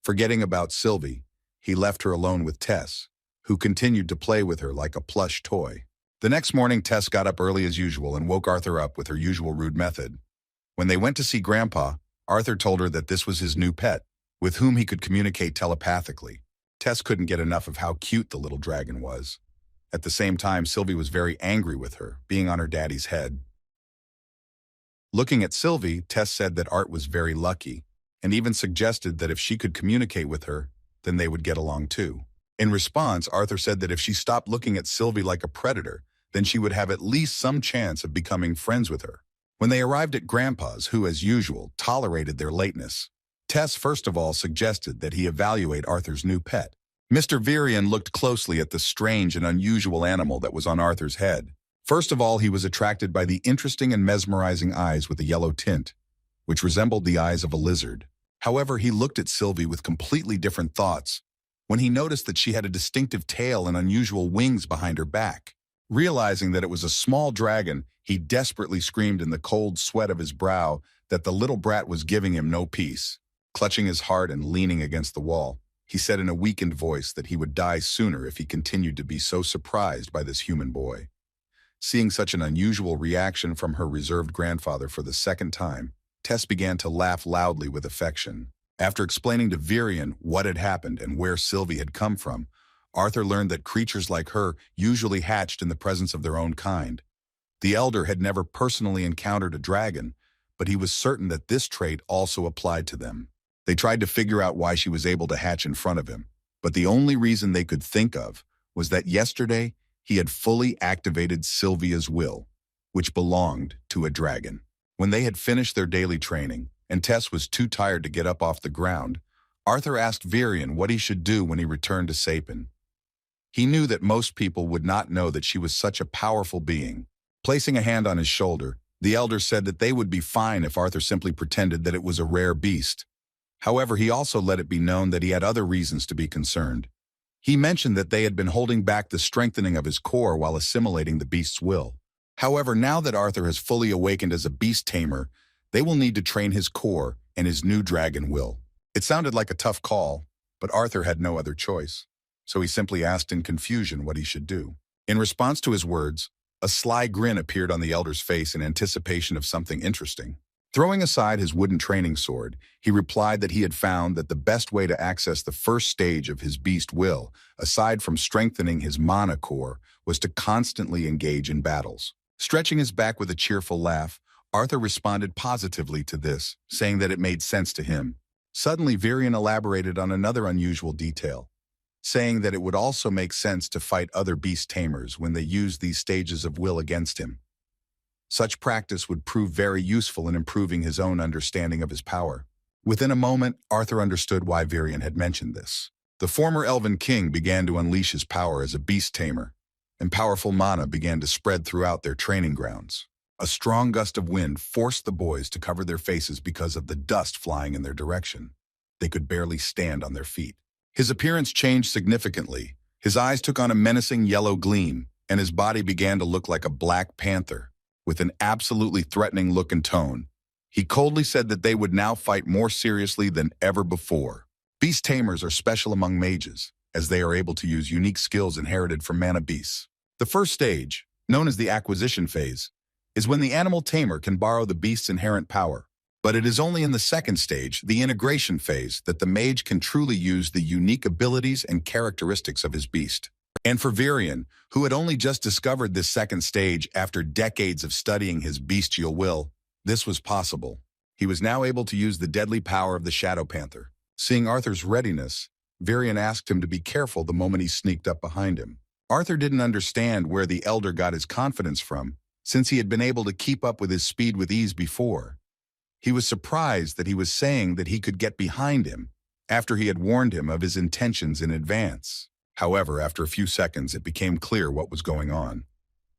Forgetting about Sylvie, he left her alone with Tess, who continued to play with her like a plush toy. The next morning, Tess got up early as usual and woke Arthur up with her usual rude method. When they went to see Grandpa, Arthur told her that this was his new pet, with whom he could communicate telepathically. Tess couldn't get enough of how cute the little dragon was. At the same time, Sylvie was very angry with her, being on her daddy's head. Looking at Sylvie, Tess said that Art was very lucky, and even suggested that if she could communicate with her, then they would get along too. In response, Arthur said that if she stopped looking at Sylvie like a predator, then she would have at least some chance of becoming friends with her. When they arrived at Grandpa's, who, as usual, tolerated their lateness, Tess first of all suggested that he evaluate Arthur's new pet. Mr. Viran looked closely at the strange and unusual animal that was on Arthur's head. First of all, he was attracted by the interesting and mesmerizing eyes with a yellow tint, which resembled the eyes of a lizard. However, he looked at Sylvie with completely different thoughts when he noticed that she had a distinctive tail and unusual wings behind her back. Realizing that it was a small dragon, he desperately screamed in the cold sweat of his brow that the little brat was giving him no peace. Clutching his heart and leaning against the wall, he said in a weakened voice that he would die sooner if he continued to be so surprised by this human boy. Seeing such an unusual reaction from her reserved grandfather for the second time, Tess began to laugh loudly with affection. After explaining to Viran what had happened and where Sylvie had come from, Arthur learned that creatures like her usually hatched in the presence of their own kind. The elder had never personally encountered a dragon, but he was certain that this trait also applied to them. They tried to figure out why she was able to hatch in front of him, but the only reason they could think of was that yesterday he had fully activated Sylvia's will, which belonged to a dragon. When they had finished their daily training, and Tess was too tired to get up off the ground, Arthur asked Viran what he should do when he returned to Sapen. He knew that most people would not know that she was such a powerful being. Placing a hand on his shoulder, the elder said that they would be fine if Arthur simply pretended that it was a rare beast. However, he also let it be known that he had other reasons to be concerned. He mentioned that they had been holding back the strengthening of his core while assimilating the beast's will. However, now that Arthur has fully awakened as a beast tamer, they will need to train his core and his new dragon will. It sounded like a tough call, but Arthur had no other choice. So he simply asked in confusion what he should do. In response to his words, a sly grin appeared on the elder's face in anticipation of something interesting. Throwing aside his wooden training sword, he replied that he had found that the best way to access the first stage of his beast will, aside from strengthening his mana core, was to constantly engage in battles. Stretching his back with a cheerful laugh, Arthur responded positively to this, saying that it made sense to him. Suddenly, Viran elaborated on another unusual detail, saying that it would also make sense to fight other beast tamers when they used these stages of will against him. Such practice would prove very useful in improving his own understanding of his power. Within a moment, Arthur understood why Viran had mentioned this. The former Elven king began to unleash his power as a beast tamer, and powerful mana began to spread throughout their training grounds. A strong gust of wind forced the boys to cover their faces because of the dust flying in their direction. They could barely stand on their feet. His appearance changed significantly. His eyes took on a menacing yellow gleam, and his body began to look like a black panther, with an absolutely threatening look and tone. He coldly said that they would now fight more seriously than ever before. Beast tamers are special among mages, as they are able to use unique skills inherited from mana beasts. The first stage, known as the acquisition phase, is when the animal tamer can borrow the beast's inherent power. But it is only in the second stage, the integration phase, that the mage can truly use the unique abilities and characteristics of his beast. And for Viran, who had only just discovered this second stage after decades of studying his bestial will, this was possible. He was now able to use the deadly power of the Shadow Panther. Seeing Arthur's readiness, Viran asked him to be careful the moment he sneaked up behind him. Arthur didn't understand where the elder got his confidence from, since he had been able to keep up with his speed with ease before. He was surprised that he was saying that he could get behind him after he had warned him of his intentions in advance. However, after a few seconds, it became clear what was going on.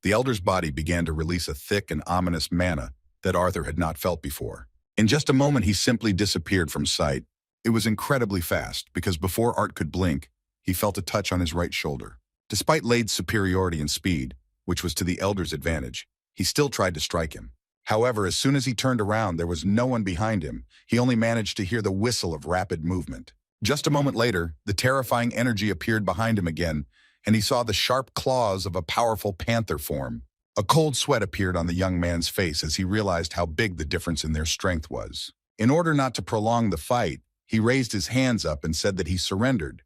The elder's body began to release a thick and ominous mana that Arthur had not felt before. In just a moment, he simply disappeared from sight. It was incredibly fast, because before Art could blink, he felt a touch on his right shoulder. Despite Lade's superiority in speed, which was to the elder's advantage, he still tried to strike him. However, as soon as he turned around, there was no one behind him. He only managed to hear the whistle of rapid movement. Just a moment later, the terrifying energy appeared behind him again, and he saw the sharp claws of a powerful panther form. A cold sweat appeared on the young man's face as he realized how big the difference in their strength was. In order not to prolong the fight, he raised his hands up and said that he surrendered,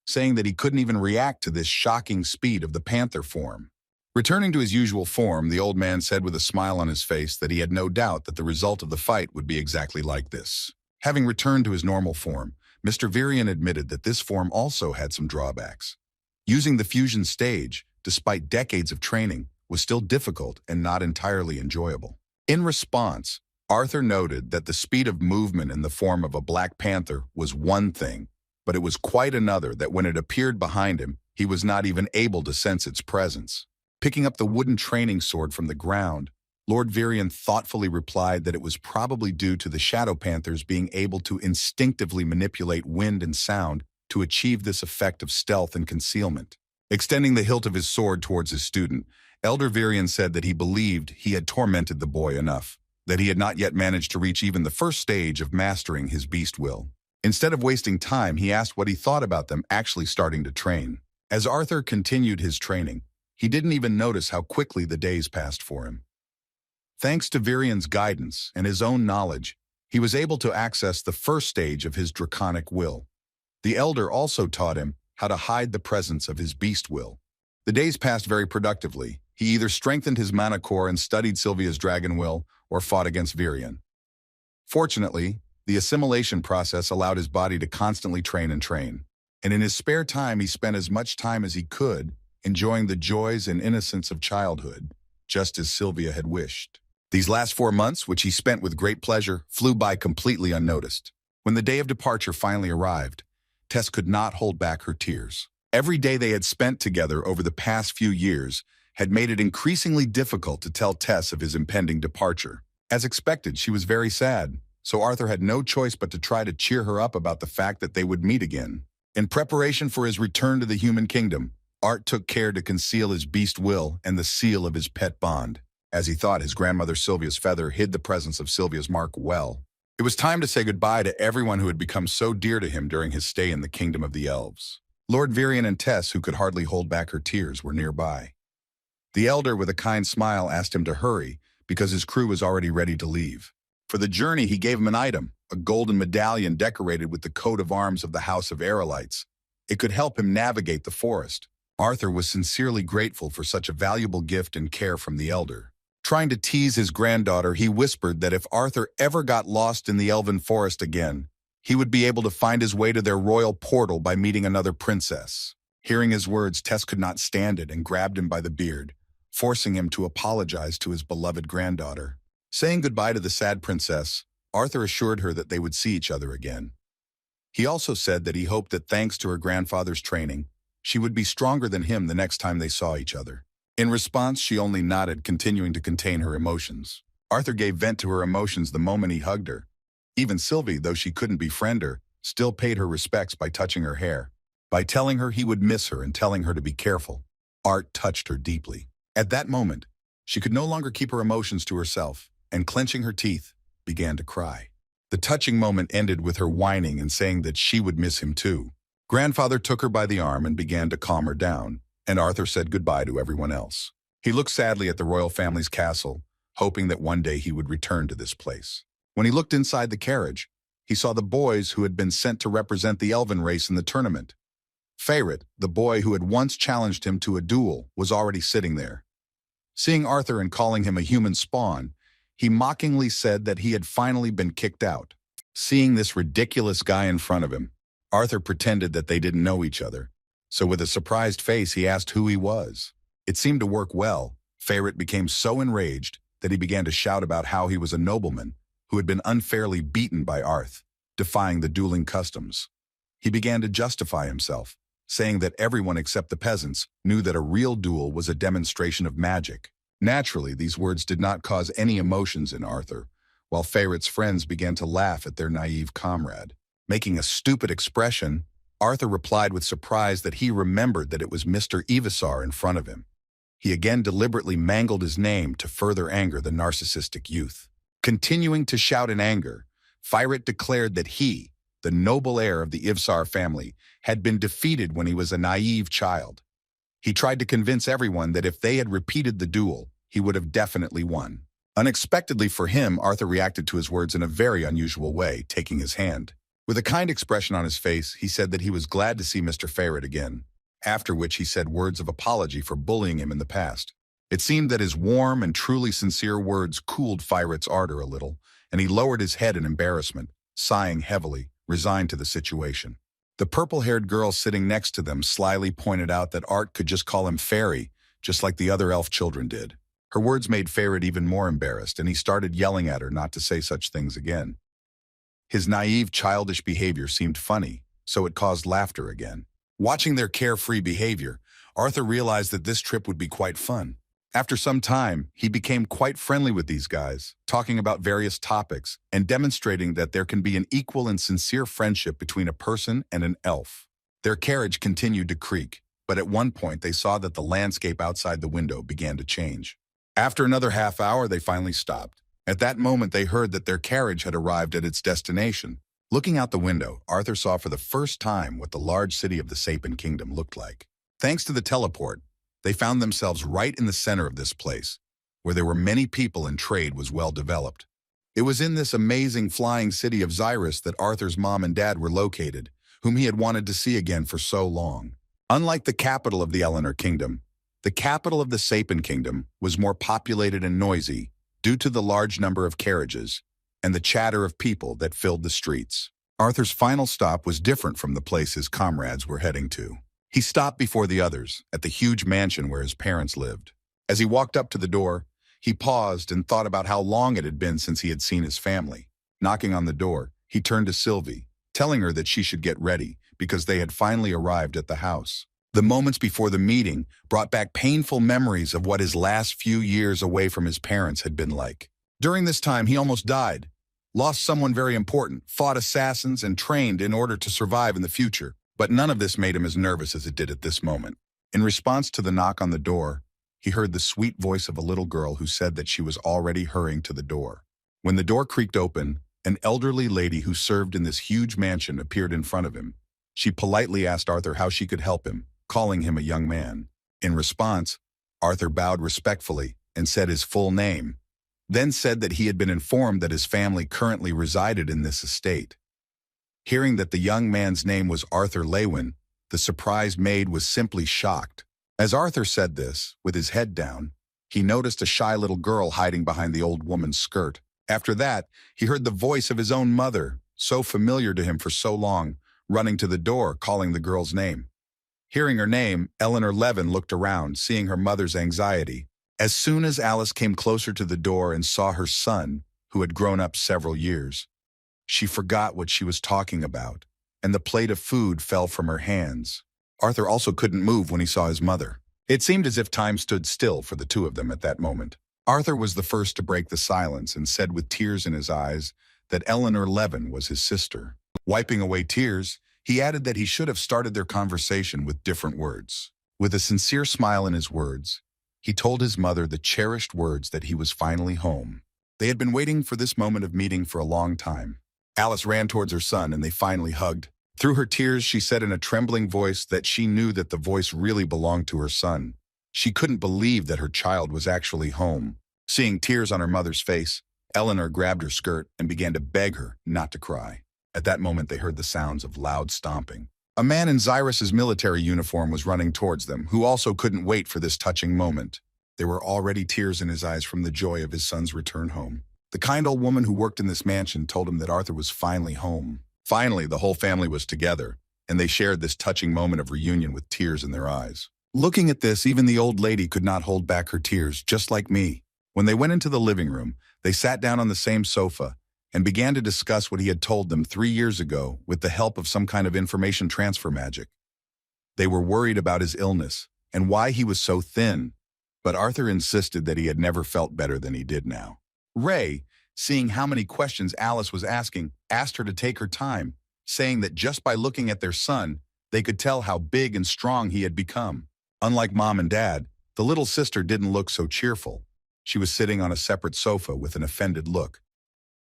saying that he couldn't even react to this shocking speed of the panther form. Returning to his usual form, the old man said with a smile on his face that he had no doubt that the result of the fight would be exactly like this. Having returned to his normal form, Mr. Viran admitted that this form also had some drawbacks. Using the fusion stage, despite decades of training, was still difficult and not entirely enjoyable. In response, Arthur noted that the speed of movement in the form of a black panther was one thing, but it was quite another that when it appeared behind him, he was not even able to sense its presence. Picking up the wooden training sword from the ground, Lord Viran thoughtfully replied that it was probably due to the Shadow Panthers being able to instinctively manipulate wind and sound to achieve this effect of stealth and concealment. Extending the hilt of his sword towards his student, Elder Virian said that he believed he had tormented the boy enough, that he had not yet managed to reach even the first stage of mastering his beast will. Instead of wasting time, he asked what he thought about them actually starting to train. As Arthur continued his training, he didn't even notice how quickly the days passed for him. Thanks to Virian's guidance and his own knowledge, he was able to access the first stage of his draconic will. The Elder also taught him how to hide the presence of his beast will. The days passed very productively. He either strengthened his mana core and studied Sylvia's dragon will, or fought against Virian. Fortunately, the assimilation process allowed his body to constantly train, and in his spare time he spent as much time as he could enjoying the joys and innocence of childhood, just as Sylvia had wished. These last 4 months, which he spent with great pleasure, flew by completely unnoticed. When the day of departure finally arrived, Tess could not hold back her tears. Every day they had spent together over the past few years had made it increasingly difficult to tell Tess of his impending departure. As expected, she was very sad, so Arthur had no choice but to try to cheer her up about the fact that they would meet again. In preparation for his return to the human kingdom, Art took care to conceal his beast will and the seal of his pet bond, as he thought his grandmother Sylvia's feather hid the presence of Sylvia's mark well. It was time to say goodbye to everyone who had become so dear to him during his stay in the kingdom of the elves. Lord Virian and Tess, who could hardly hold back her tears, were nearby. The Elder, with a kind smile, asked him to hurry because his crew was already ready to leave. For the journey, he gave him an item, a golden medallion decorated with the coat of arms of the House of Aerolites. It could help him navigate the forest. Arthur was sincerely grateful for such a valuable gift and care from the Elder. Trying to tease his granddaughter, he whispered that if Arthur ever got lost in the Elven forest again, he would be able to find his way to their royal portal by meeting another princess. Hearing his words, Tess could not stand it and grabbed him by the beard, forcing him to apologize to his beloved granddaughter. Saying goodbye to the sad princess, Arthur assured her that they would see each other again. He also said that he hoped that thanks to her grandfather's training, she would be stronger than him the next time they saw each other. In response, she only nodded, continuing to contain her emotions. Arthur gave vent to her emotions the moment he hugged her. Even Sylvie, though she couldn't befriend her, still paid her respects by touching her hair, by telling her he would miss her and telling her to be careful. Art touched her deeply. At that moment, she could no longer keep her emotions to herself, and clenching her teeth, began to cry. The touching moment ended with her whining and saying that she would miss him too. Grandfather took her by the arm and began to calm her down, and Arthur said goodbye to everyone else. He looked sadly at the royal family's castle, hoping that one day he would return to this place. When he looked inside the carriage, he saw the boys who had been sent to represent the Elven race in the tournament. Feyret, the boy who had once challenged him to a duel, was already sitting there. Seeing Arthur and calling him a human spawn, he mockingly said that he had finally been kicked out. Seeing this ridiculous guy in front of him, Arthur pretended that they didn't know each other. So with a surprised face, he asked who he was. It seemed to work well. Feyret became so enraged that he began to shout about how he was a nobleman who had been unfairly beaten by Arth, defying the dueling customs. He began to justify himself, saying that everyone except the peasants knew that a real duel was a demonstration of magic. Naturally, these words did not cause any emotions in Arthur, while Feyret's friends began to laugh at their naive comrade. Making a stupid expression, Arthur replied with surprise that he remembered that it was Mr. Evisar in front of him. He again deliberately mangled his name to further anger the narcissistic youth. Continuing to shout in anger, Feyret declared that he, the noble heir of the Ivsar family, had been defeated when he was a naive child. He tried to convince everyone that if they had repeated the duel, he would have definitely won. Unexpectedly for him, Arthur reacted to his words in a very unusual way, taking his hand. With a kind expression on his face, he said that he was glad to see Mr. Feyret again, after which he said words of apology for bullying him in the past. It seemed that his warm and truly sincere words cooled Feyret's ardor a little, and he lowered his head in embarrassment, sighing heavily, resigned to the situation. The purple-haired girl sitting next to them slyly pointed out that Art could just call him Fairy, just like the other elf children did. Her words made Feyret even more embarrassed, and he started yelling at her not to say such things again. His naive, childish behavior seemed funny, so it caused laughter again. Watching their carefree behavior, Arthur realized that this trip would be quite fun. After some time, he became quite friendly with these guys, talking about various topics and demonstrating that there can be an equal and sincere friendship between a person and an elf. Their carriage continued to creak, but at one point they saw that the landscape outside the window began to change. After another half hour, they finally stopped. At that moment, they heard that their carriage had arrived at its destination. Looking out the window, Arthur saw for the first time what the large city of the Sapen Kingdom looked like. Thanks to the teleport, they found themselves right in the center of this place, where there were many people and trade was well developed. It was in this amazing flying city of Zyrus that Arthur's mom and dad were located, whom he had wanted to see again for so long. Unlike the capital of the Elven Kingdom, the capital of the Sapen Kingdom was more populated and noisy due to the large number of carriages and the chatter of people that filled the streets. Arthur's final stop was different from the place his comrades were heading to. He stopped before the others at the huge mansion where his parents lived. As he walked up to the door, he paused and thought about how long it had been since he had seen his family. Knocking on the door, he turned to Sylvie, telling her that she should get ready because they had finally arrived at the house. The moments before the meeting brought back painful memories of what his last few years away from his parents had been like. During this time, he almost died, lost someone very important, fought assassins, and trained in order to survive in the future. But none of this made him as nervous as it did at this moment. In response to the knock on the door, he heard the sweet voice of a little girl who said that she was already hurrying to the door. When the door creaked open, an elderly lady who served in this huge mansion appeared in front of him. She politely asked Arthur how she could help him, calling him a young man. In response, Arthur bowed respectfully and said his full name, then said that he had been informed that his family currently resided in this estate. Hearing that the young man's name was Arthur Lewin, the surprised maid was simply shocked. As Arthur said this, with his head down, he noticed a shy little girl hiding behind the old woman's skirt. After that, he heard the voice of his own mother, so familiar to him for so long, running to the door, calling the girl's name. Hearing her name, Eleanor Levin looked around, seeing her mother's anxiety. As soon as Alice came closer to the door and saw her son, who had grown up several years, she forgot what she was talking about, and the plate of food fell from her hands. Arthur also couldn't move when he saw his mother. It seemed as if time stood still for the two of them at that moment. Arthur was the first to break the silence and said with tears in his eyes that Eleanor Levin was his sister. Wiping away tears, he added that he should have started their conversation with different words. With a sincere smile in his words, he told his mother the cherished words that he was finally home. They had been waiting for this moment of meeting for a long time. Alice ran towards her son and they finally hugged. Through her tears, she said in a trembling voice that she knew that the voice really belonged to her son. She couldn't believe that her child was actually home. Seeing tears on her mother's face, Eleanor grabbed her skirt and began to beg her not to cry. At that moment, they heard the sounds of loud stomping. A man in Zyrus's military uniform was running towards them, who also couldn't wait for this touching moment. There were already tears in his eyes from the joy of his son's return home. The kind old woman who worked in this mansion told him that Arthur was finally home. Finally, the whole family was together, and they shared this touching moment of reunion with tears in their eyes. Looking at this, even the old lady could not hold back her tears, just like me. When they went into the living room, they sat down on the same sofa and began to discuss what he had told them 3 years ago with the help of some kind of information transfer magic. They were worried about his illness and why he was so thin, but Arthur insisted that he had never felt better than he did now. Ray, seeing how many questions Alice was asking, asked her to take her time, saying that just by looking at their son, they could tell how big and strong he had become. Unlike mom and dad, the little sister didn't look so cheerful. She was sitting on a separate sofa with an offended look.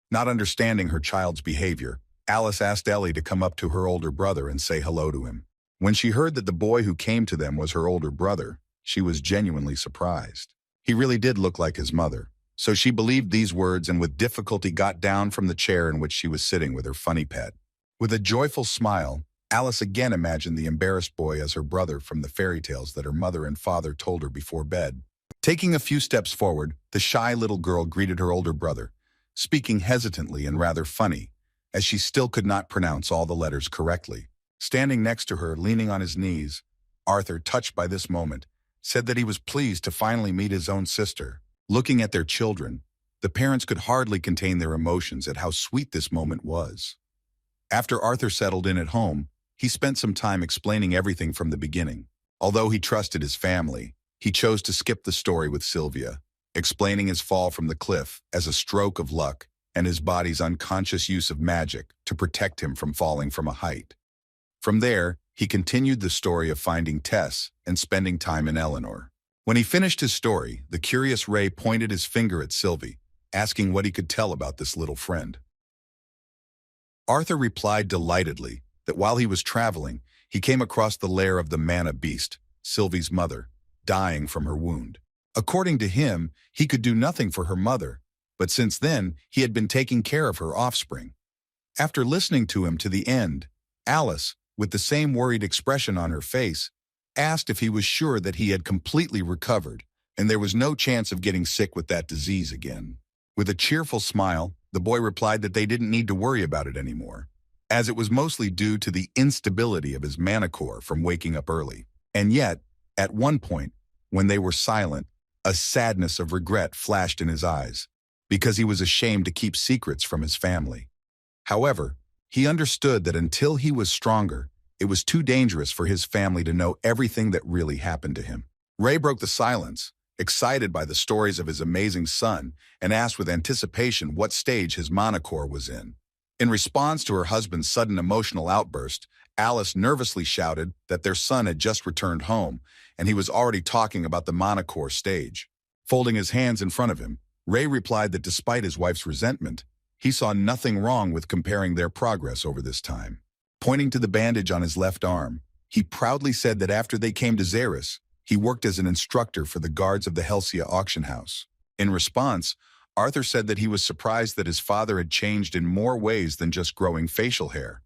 Not understanding her child's behavior, Alice asked Ellie to come up to her older brother and say hello to him. When she heard that the boy who came to them was her older brother, she was genuinely surprised. He really did look like his mother. So she believed these words and with difficulty got down from the chair in which she was sitting with her funny pet. With a joyful smile, Alice again imagined the embarrassed boy as her brother from the fairy tales that her mother and father told her before bed. Taking a few steps forward, the shy little girl greeted her older brother, speaking hesitantly and rather funny, as she still could not pronounce all the letters correctly. Standing next to her, leaning on his knees, Arthur, touched by this moment, said that he was pleased to finally meet his own sister. Looking at their children, the parents could hardly contain their emotions at how sweet this moment was. After Arthur settled in at home, he spent some time explaining everything from the beginning. Although he trusted his family, he chose to skip the story with Sylvia, explaining his fall from the cliff as a stroke of luck and his body's unconscious use of magic to protect him from falling from a height. From there, he continued the story of finding Tess and spending time in Eleanor. When he finished his story, the curious Ray pointed his finger at Sylvie, asking what he could tell about this little friend. Arthur replied delightedly that while he was traveling, he came across the lair of the mana beast, Sylvie's mother, dying from her wound. According to him, he could do nothing for her mother, but since then, he had been taking care of her offspring. After listening to him to the end, Alice, with the same worried expression on her face, asked if he was sure that he had completely recovered and there was no chance of getting sick with that disease again. With a cheerful smile, the boy replied that they didn't need to worry about it anymore, as it was mostly due to the instability of his mana core from waking up early. And yet, at one point, when they were silent, a sadness of regret flashed in his eyes, because he was ashamed to keep secrets from his family. However, he understood that until he was stronger, it was too dangerous for his family to know everything that really happened to him. Ray broke the silence, excited by the stories of his amazing son, and asked with anticipation what stage his mana core was in. In response to her husband's sudden emotional outburst, Alice nervously shouted that their son had just returned home, and he was already talking about the mana core stage. Folding his hands in front of him, Ray replied that despite his wife's resentment, he saw nothing wrong with comparing their progress over this time. Pointing to the bandage on his left arm, he proudly said that after they came to Zyrus, he worked as an instructor for the guards of the Helsia auction house. In response, Arthur said that he was surprised that his father had changed in more ways than just growing facial hair.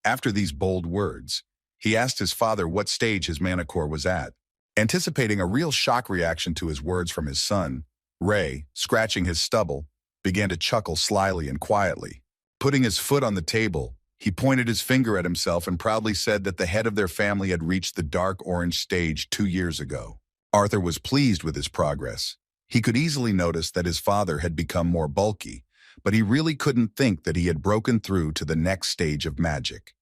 After these bold words, he asked his father what stage his mana core was at. Anticipating a real shock reaction to his words from his son, Ray, scratching his stubble, began to chuckle slyly and quietly. Putting his foot on the table, he pointed his finger at himself and proudly said that the head of their family had reached the dark orange stage 2 years ago. Arthur was pleased with his progress. He could easily notice that his father had become more bulky, but he really couldn't think that he had broken through to the next stage of magic.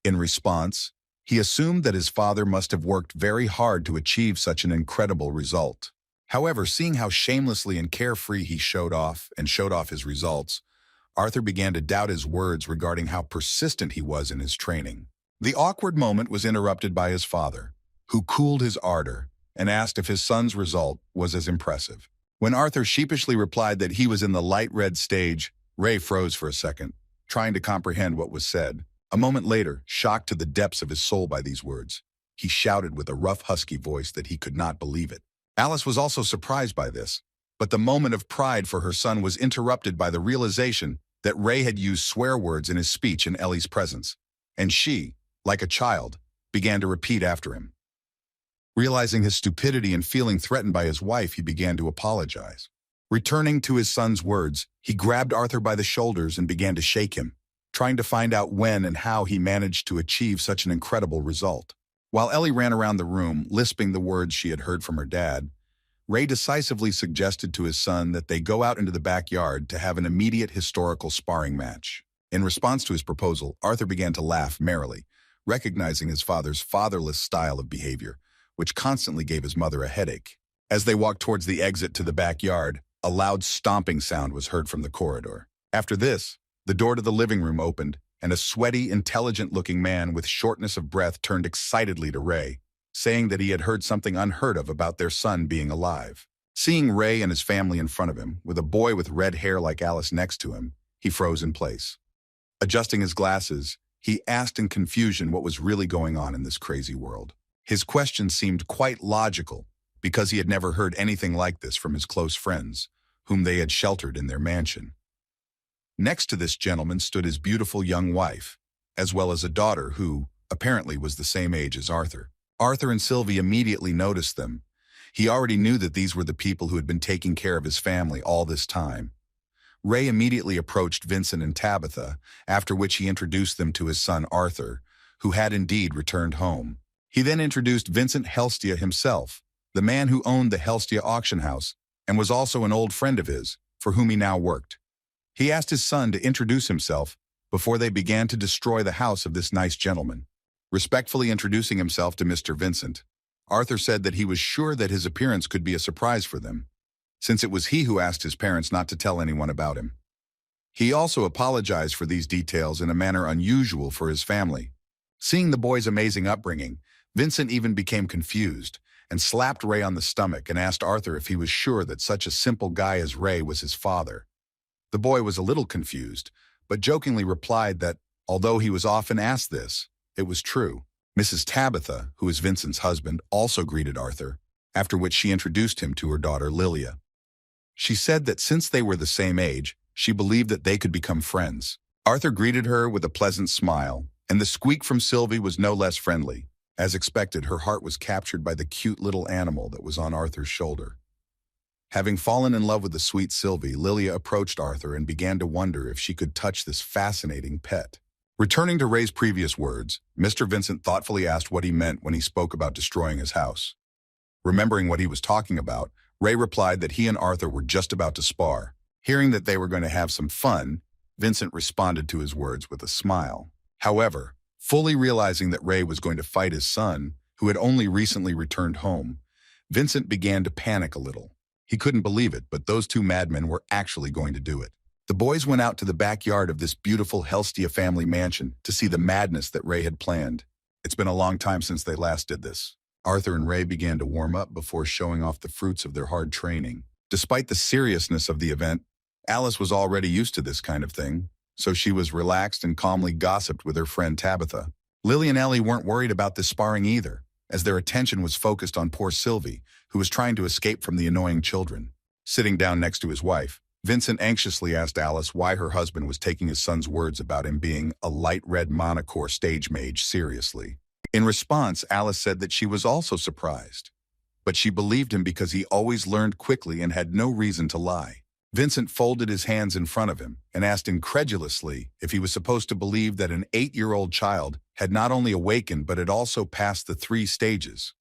In response, he assumed that his father must have worked very hard to achieve such an incredible result. However, seeing how shamelessly and carefree he showed off his results, Arthur began to doubt his words regarding how persistent he was in his training. The awkward moment was interrupted by his father, who cooled his ardor and asked if his son's result was as impressive. When Arthur sheepishly replied that he was in the light red stage, Ray froze for a second, trying to comprehend what was said. A moment later, shocked to the depths of his soul by these words, he shouted with a rough, husky voice that he could not believe it. Alice was also surprised by this, but the moment of pride for her son was interrupted by the realization that Ray had used swear words in his speech in Ellie's presence, and she, like a child, began to repeat after him. Realizing his stupidity and feeling threatened by his wife, he began to apologize. Returning to his son's words, he grabbed Arthur by the shoulders and began to shake him, trying to find out when and how he managed to achieve such an incredible result. While Ellie ran around the room, lisping the words she had heard from her dad, Ray decisively suggested to his son that they go out into the backyard to have an immediate historical sparring match. In response to his proposal, Arthur began to laugh merrily, recognizing his father's fatherless style of behavior, which constantly gave his mother a headache. As they walked towards the exit to the backyard, a loud stomping sound was heard from the corridor. After this, the door to the living room opened, and a sweaty, intelligent-looking man with shortness of breath turned excitedly to Ray, saying that he had heard something unheard of about their son being alive. Seeing Ray and his family in front of him, with a boy with red hair like Alice next to him, he froze in place. Adjusting his glasses, he asked in confusion what was really going on in this crazy world. His question seemed quite logical, because he had never heard anything like this from his close friends, whom they had sheltered in their mansion. Next to this gentleman stood his beautiful young wife, as well as a daughter who, apparently, was the same age as Arthur. Arthur and Sylvie immediately noticed them. He already knew that these were the people who had been taking care of his family all this time. Ray immediately approached Vincent and Tabitha, after which he introduced them to his son Arthur, who had indeed returned home. He then introduced Vincent Helstia himself, the man who owned the Helstia auction house, and was also an old friend of his, for whom he now worked. He asked his son to introduce himself before they began to destroy the house of this nice gentleman. Respectfully introducing himself to Mr. Vincent, Arthur said that he was sure that his appearance could be a surprise for them, since it was he who asked his parents not to tell anyone about him. He also apologized for these details in a manner unusual for his family, Seeing the boy's amazing upbringing, Vincent even became confused and slapped Ray on the stomach and asked Arthur if he was sure that such a simple guy as Ray was his father. The boy was a little confused, but jokingly replied that, although he was often asked this, it was true. Mrs. Tabitha, who is Vincent's husband, also greeted Arthur, after which she introduced him to her daughter Lilia. She said that since they were the same age, she believed that they could become friends. Arthur greeted her with a pleasant smile, and the squeak from Sylvie was no less friendly. As expected, her heart was captured by the cute little animal that was on Arthur's shoulder. Having fallen in love with the sweet Sylvie, Lilia approached Arthur and began to wonder if she could touch this fascinating pet. Returning to Ray's previous words, Mr. Vincent thoughtfully asked what he meant when he spoke about destroying his house. Remembering what he was talking about, Ray replied that he and Arthur were just about to spar. Hearing that they were going to have some fun, Vincent responded to his words with a smile. However, fully realizing that Ray was going to fight his son, who had only recently returned home, Vincent began to panic a little. He couldn't believe it, but those two madmen were actually going to do it. The boys went out to the backyard of this beautiful Helstia family mansion to see the madness that Ray had planned. It's been a long time since they last did this. Arthur and Ray began to warm up before showing off the fruits of their hard training. Despite the seriousness of the event, Alice was already used to this kind of thing, so she was relaxed and calmly gossiped with her friend Tabitha. Lily and Ellie weren't worried about this sparring either, as their attention was focused on poor Sylvie, who was trying to escape from the annoying children. Sitting down next to his wife, Vincent anxiously asked Alice why her husband was taking his son's words about him being a light red monocore stage mage seriously. In response, Alice said that she was also surprised, but she believed him because he always learned quickly and had no reason to lie. Vincent folded his hands in front of him and asked incredulously if he was supposed to believe that an 8-year-old child had not only awakened but had also passed the 3 stages.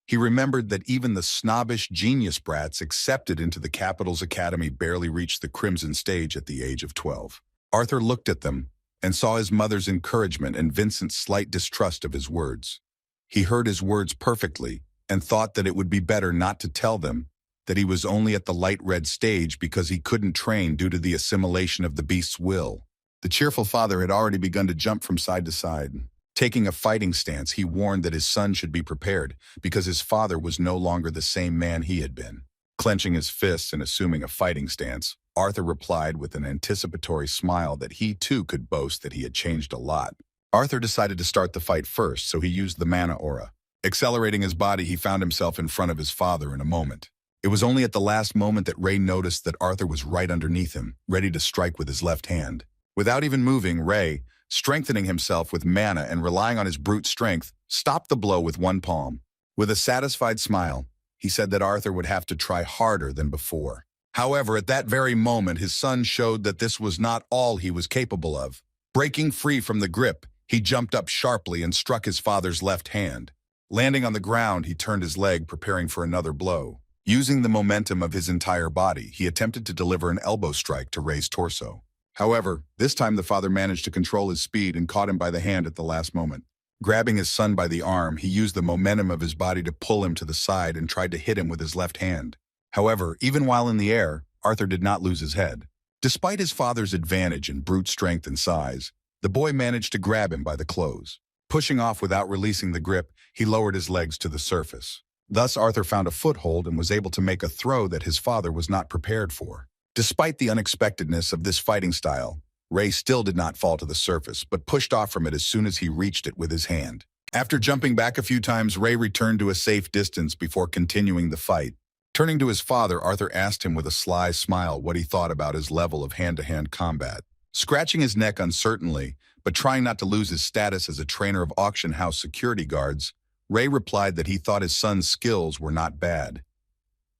He remembered that even the snobbish genius brats accepted into the Capital's Academy barely reached the Crimson Stage at the age of 12. Arthur looked at them and saw his mother's encouragement and Vincent's slight distrust of his words. He heard his words perfectly and thought that it would be better not to tell them that he was only at the light red stage because he couldn't train due to the assimilation of the beast's will. The cheerful father had already begun to jump from side to side. Taking a fighting stance, he warned that his son should be prepared because his father was no longer the same man he had been. Clenching his fists and assuming a fighting stance, Arthur replied with an anticipatory smile that he too could boast that he had changed a lot. Arthur decided to start the fight first, so he used the mana aura. Accelerating his body, he found himself in front of his father in a moment. It was only at the last moment that Ray noticed that Arthur was right underneath him, ready to strike with his left hand. Without even moving, Ray, strengthening himself with mana and relying on his brute strength, stopped the blow with one palm. With a satisfied smile, he said that Arthur would have to try harder than before. However, at that very moment, his son showed that this was not all he was capable of. Breaking free from the grip, he jumped up sharply and struck his father's left hand. Landing on the ground, he turned his leg, preparing for another blow. Using the momentum of his entire body, he attempted to deliver an elbow strike to Ray's torso. However, this time the father managed to control his speed and caught him by the hand at the last moment. Grabbing his son by the arm, he used the momentum of his body to pull him to the side and tried to hit him with his left hand. However, even while in the air, Arthur did not lose his head. Despite his father's advantage in brute strength and size, the boy managed to grab him by the clothes. Pushing off without releasing the grip, he lowered his legs to the surface. Thus, Arthur found a foothold and was able to make a throw that his father was not prepared for. Despite the unexpectedness of this fighting style, Ray still did not fall to the surface, but pushed off from it as soon as he reached it with his hand. After jumping back a few times, Ray returned to a safe distance before continuing the fight. Turning to his father, Arthur asked him with a sly smile what he thought about his level of hand-to-hand combat. Scratching his neck uncertainly, but trying not to lose his status as a trainer of auction house security guards, Ray replied that he thought his son's skills were not bad.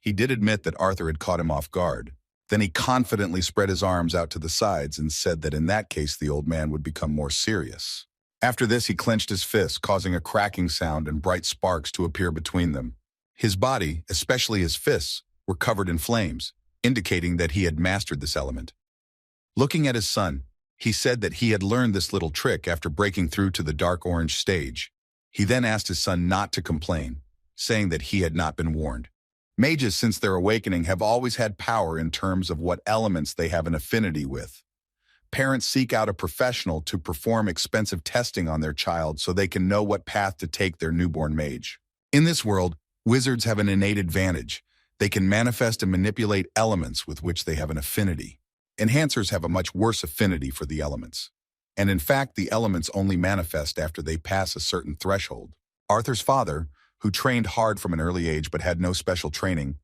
He did admit that Arthur had caught him off guard. Then he confidently spread his arms out to the sides and said that in that case the old man would become more serious. After this, he clenched his fists, causing a cracking sound and bright sparks to appear between them. His body, especially his fists, were covered in flames, indicating that he had mastered this element. Looking at his son, he said that he had learned this little trick after breaking through to the dark orange stage. He then asked his son not to complain, saying that he had not been warned. Mages, since their awakening, have always had power in terms of what elements they have an affinity with. parents seek out a professional to perform expensive testing on their child so they can know what path to take their newborn mage. In this world, wizards have an innate advantage. They can manifest and manipulate elements with which they have an affinity. Enhancers have a much worse affinity for the elements. And in fact, the elements only manifest after they pass a certain threshold. Arthur's father, who trained hard from an early age but had no special training,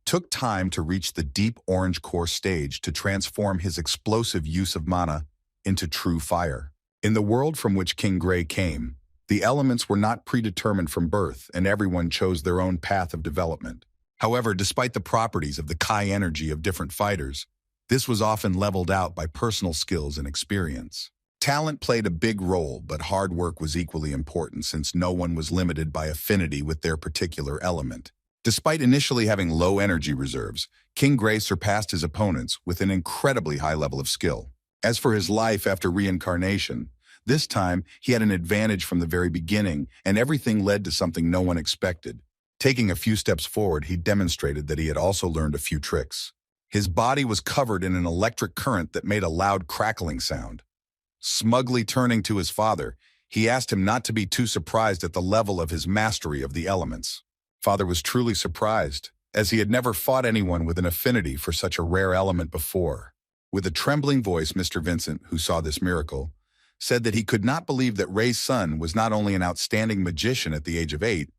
took time to reach the deep orange core stage to transform his explosive use of mana into true fire. In the world from which King Gray came, the elements were not predetermined from birth, and everyone chose their own path of development. However, despite the properties of the Kai energy of different fighters, this was often leveled out by personal skills and experience. Talent played a big role, but hard work was equally important since no one was limited by affinity with their particular element. Despite initially having low energy reserves, King Gray surpassed his opponents with an incredibly high level of skill. As for his life after reincarnation, this time he had an advantage from the very beginning, and everything led to something no one expected. Taking a few steps forward, he demonstrated that he had also learned a few tricks. His body was covered in an electric current that made a loud crackling sound. Smugly turning to his father, he asked him not to be too surprised at the level of his mastery of the elements. Father was truly surprised, as he had never fought anyone with an affinity for such a rare element before. With a trembling voice, Mr. Vincent, who saw this miracle, said that he could not believe that Ray's son was not only an outstanding magician at the age of 8,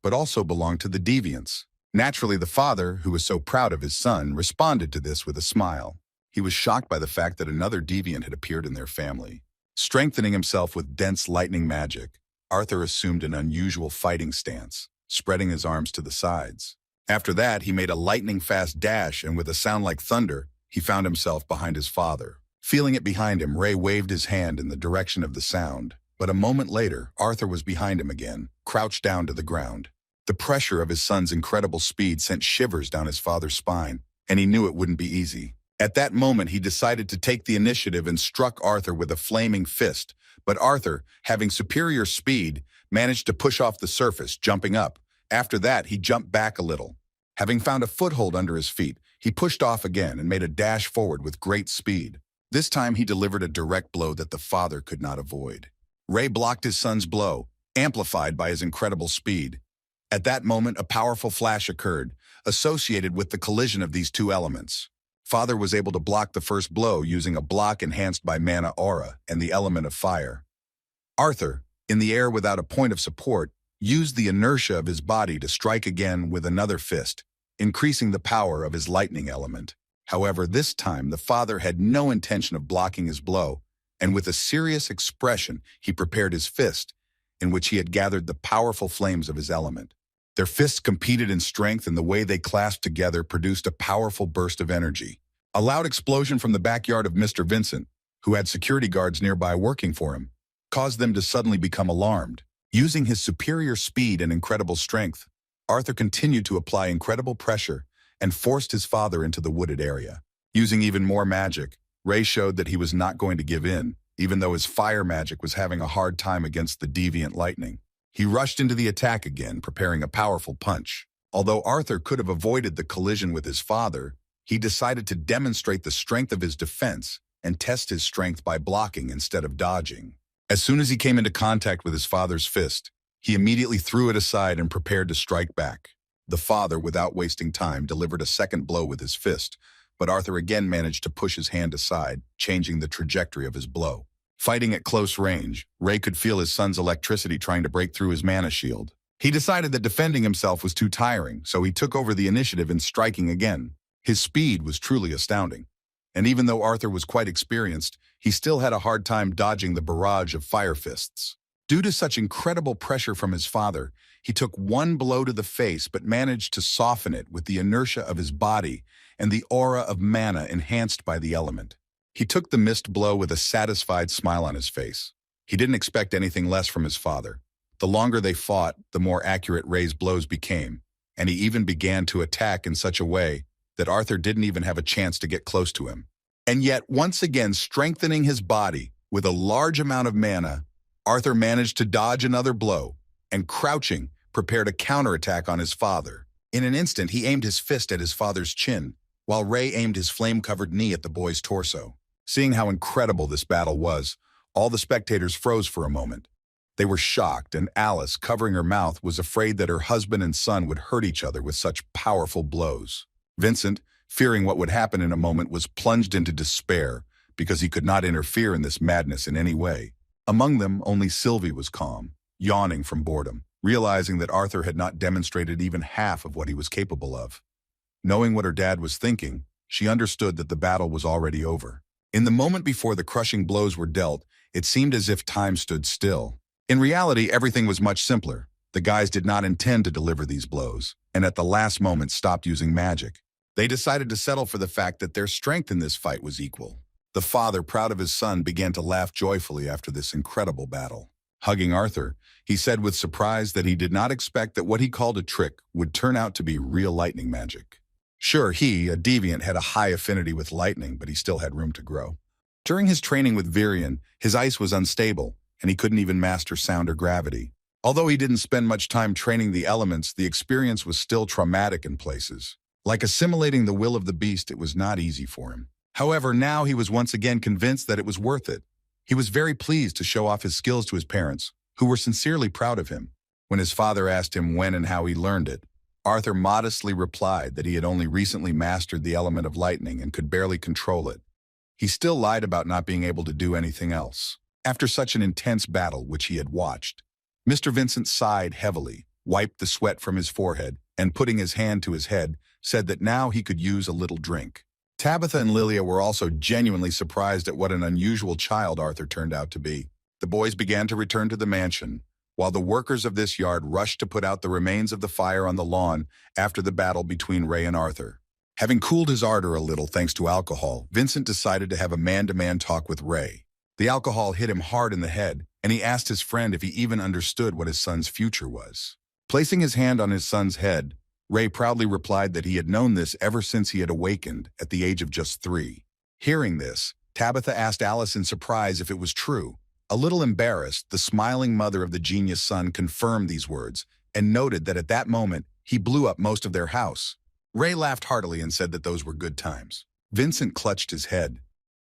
but also belonged to the deviants. Naturally, the father, who was so proud of his son, responded to this with a smile. He was shocked by the fact that another deviant had appeared in their family. Strengthening himself with dense lightning magic, Arthur assumed an unusual fighting stance, spreading his arms to the sides. After that, he made a lightning-fast dash, and with a sound like thunder, he found himself behind his father. Feeling it behind him, Ray waved his hand in the direction of the sound. But a moment later, Arthur was behind him again, crouched down to the ground. The pressure of his son's incredible speed sent shivers down his father's spine, and he knew it wouldn't be easy. At that moment, he decided to take the initiative and struck Arthur with a flaming fist. But Arthur, having superior speed, managed to push off the surface, jumping up. After that, he jumped back a little. Having found a foothold under his feet, he pushed off again and made a dash forward with great speed. This time, he delivered a direct blow that the father could not avoid. Ray blocked his son's blow, amplified by his incredible speed. At that moment, a powerful flash occurred, associated with the collision of these two elements. Father was able to block the first blow using a block enhanced by mana aura and the element of fire. Arthur, in the air without a point of support, used the inertia of his body to strike again with another fist, increasing the power of his lightning element. However, this time the father had no intention of blocking his blow, and with a serious expression he prepared his fist, in which he had gathered the powerful flames of his element. Their fists competed in strength, and the way they clasped together produced a powerful burst of energy. A loud explosion from the backyard of Mr. Vincent, who had security guards nearby working for him, caused them to suddenly become alarmed. Using his superior speed and incredible strength, Arthur continued to apply incredible pressure and forced his father into the wooded area. Using even more magic, Ray showed that he was not going to give in, even though his fire magic was having a hard time against the deviant lightning. He rushed into the attack again, preparing a powerful punch. Although Arthur could have avoided the collision with his father, he decided to demonstrate the strength of his defense and test his strength by blocking instead of dodging. As soon as he came into contact with his father's fist, he immediately threw it aside and prepared to strike back. The father, without wasting time, delivered a second blow with his fist, but Arthur again managed to push his hand aside, changing the trajectory of his blow. Fighting at close range, Ray could feel his son's electricity trying to break through his mana shield. He decided that defending himself was too tiring, so he took over the initiative in striking again. His speed was truly astounding, and even though Arthur was quite experienced, he still had a hard time dodging the barrage of fire fists. Due to such incredible pressure from his father, he took one blow to the face but managed to soften it with the inertia of his body and the aura of mana enhanced by the element. He took the missed blow with a satisfied smile on his face. He didn't expect anything less from his father. The longer they fought, the more accurate Ray's blows became, and he even began to attack in such a way that Arthur didn't even have a chance to get close to him. And yet, once again strengthening his body with a large amount of mana, Arthur managed to dodge another blow, and crouching, prepared a counterattack on his father. In an instant, he aimed his fist at his father's chin, while Ray aimed his flame-covered knee at the boy's torso. Seeing how incredible this battle was, all the spectators froze for a moment. They were shocked, and Alice, covering her mouth, was afraid that her husband and son would hurt each other with such powerful blows. Vincent, fearing what would happen in a moment, was plunged into despair because he could not interfere in this madness in any way. Among them, only Sylvie was calm, yawning from boredom, realizing that Arthur had not demonstrated even half of what he was capable of. Knowing what her dad was thinking, she understood that the battle was already over. In the moment before the crushing blows were dealt, it seemed as if time stood still. In reality, everything was much simpler. The guys did not intend to deliver these blows, and at the last moment stopped using magic. They decided to settle for the fact that their strength in this fight was equal. The father, proud of his son, began to laugh joyfully after this incredible battle. Hugging Arthur, he said with surprise that he did not expect that what he called a trick would turn out to be real lightning magic. Sure, he, a deviant, had a high affinity with lightning, but he still had room to grow. During his training with Viran, his ice was unstable, and he couldn't even master sound or gravity. Although he didn't spend much time training the elements, the experience was still traumatic in places. Like assimilating the will of the beast, it was not easy for him. However, now he was once again convinced that it was worth it. He was very pleased to show off his skills to his parents, who were sincerely proud of him. When his father asked him when and how he learned it, Arthur modestly replied that he had only recently mastered the element of lightning and could barely control it. He still lied about not being able to do anything else. After such an intense battle which he had watched, Mr. Vincent sighed heavily, wiped the sweat from his forehead, and putting his hand to his head, said that now he could use a little drink. Tabitha and Lilia were also genuinely surprised at what an unusual child Arthur turned out to be. The boys began to return to the mansion, while the workers of this yard rushed to put out the remains of the fire on the lawn after the battle between Ray and Arthur. Having cooled his ardor a little thanks to alcohol, Vincent decided to have a man-to-man talk with Ray. The alcohol hit him hard in the head, and he asked his friend if he even understood what his son's future was. Placing his hand on his son's head, Ray proudly replied that he had known this ever since he had awakened at the age of just 3. Hearing this, Tabitha asked Alice in surprise if it was true. A little embarrassed, the smiling mother of the genius son confirmed these words and noted that at that moment, he blew up most of their house. Ray laughed heartily and said that those were good times. Vincent clutched his head,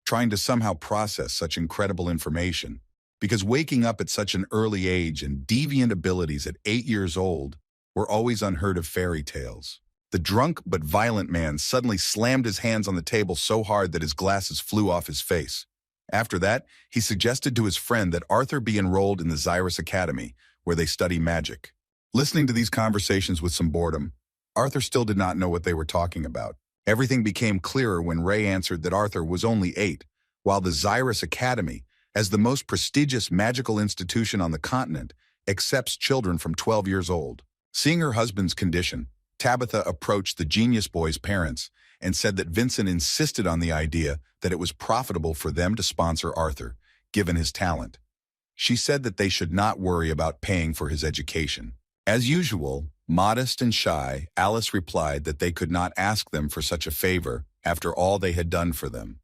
trying to somehow process such incredible information, because waking up at such an early age and deviant abilities at 8 years old were always unheard of fairy tales. The drunk but violent man suddenly slammed his hands on the table so hard that his glasses flew off his face. After that, he suggested to his friend that Arthur be enrolled in the Zyrus Academy, where they study magic. Listening to these conversations with some boredom, Arthur still did not know what they were talking about. Everything became clearer when Ray answered that Arthur was only 8, while the Zyrus Academy, as the most prestigious magical institution on the continent, accepts children from 12 years old. Seeing her husband's condition, Tabitha approached the genius boy's parents and said that Vincent insisted on the idea that it was profitable for them to sponsor Arthur, given his talent. She said that they should not worry about paying for his education. As usual, modest and shy, Alice replied that they could not ask them for such a favor after all they had done for them.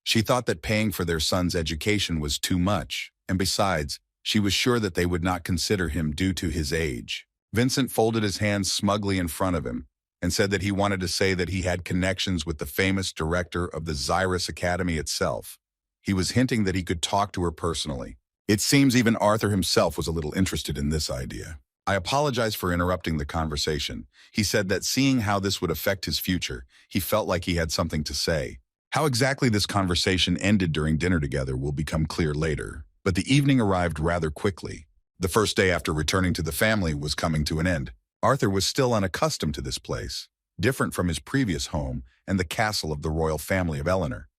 She thought that paying for their son's education was too much, and besides, she was sure that they would not consider him due to his age. Vincent folded his hands smugly in front of him and said that he wanted to say that he had connections with the famous director of the Zyrus Academy itself. He was hinting that he could talk to her personally. It seems even Arthur himself was a little interested in this idea. I apologize for interrupting the conversation. He said that seeing how this would affect his future, he felt like he had something to say. How exactly this conversation ended during dinner together will become clear later, but the evening arrived rather quickly. The first day after returning to the family was coming to an end. Arthur was still unaccustomed to this place, different from his previous home and the castle of the royal family of Eleanor.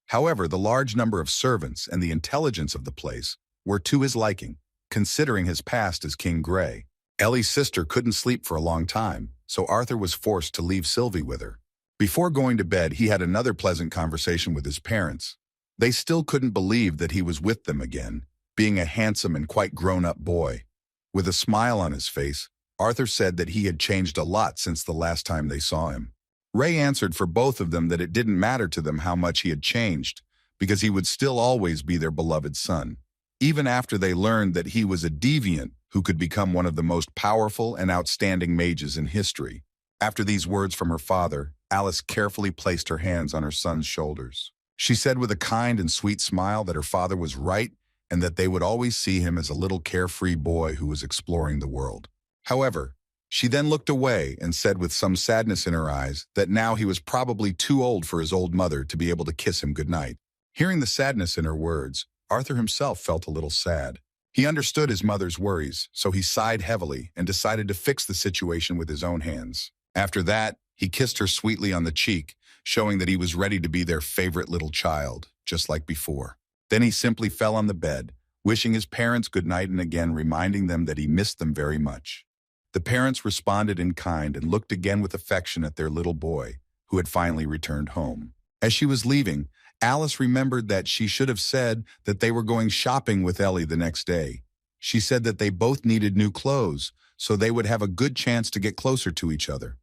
However, the large number of servants and the intelligence of the place were to his liking, considering his past as King Grey. Ellie's sister couldn't sleep for a long time, so Arthur was forced to leave Sylvie with her. Before going to bed, he had another pleasant conversation with his parents. They still couldn't believe that he was with them again, being a handsome and quite grown-up boy. With a smile on his face, Arthur said that he had changed a lot since the last time they saw him. Ray answered for both of them that it didn't matter to them how much he had changed, because he would still always be their beloved son, even after they learned that he was a deviant who could become one of the most powerful and outstanding mages in history. After these words from her father, Alice carefully placed her hands on her son's shoulders. She said with a kind and sweet smile that her father was right and that they would always see him as a little carefree boy who was exploring the world. However, she then looked away and said with some sadness in her eyes that now he was probably too old for his old mother to be able to kiss him goodnight. Hearing the sadness in her words, Arthur himself felt a little sad. He understood his mother's worries, so he sighed heavily and decided to fix the situation with his own hands. After that, he kissed her sweetly on the cheek, showing that he was ready to be their favorite little child, just like before. Then he simply fell on the bed, wishing his parents good night and again reminding them that he missed them very much. The parents responded in kind and looked again with affection at their little boy, who had finally returned home. As she was leaving, Alice remembered that she should have said that they were going shopping with Ellie the next day. She said that they both needed new clothes, so they would have a good chance to get closer to each other.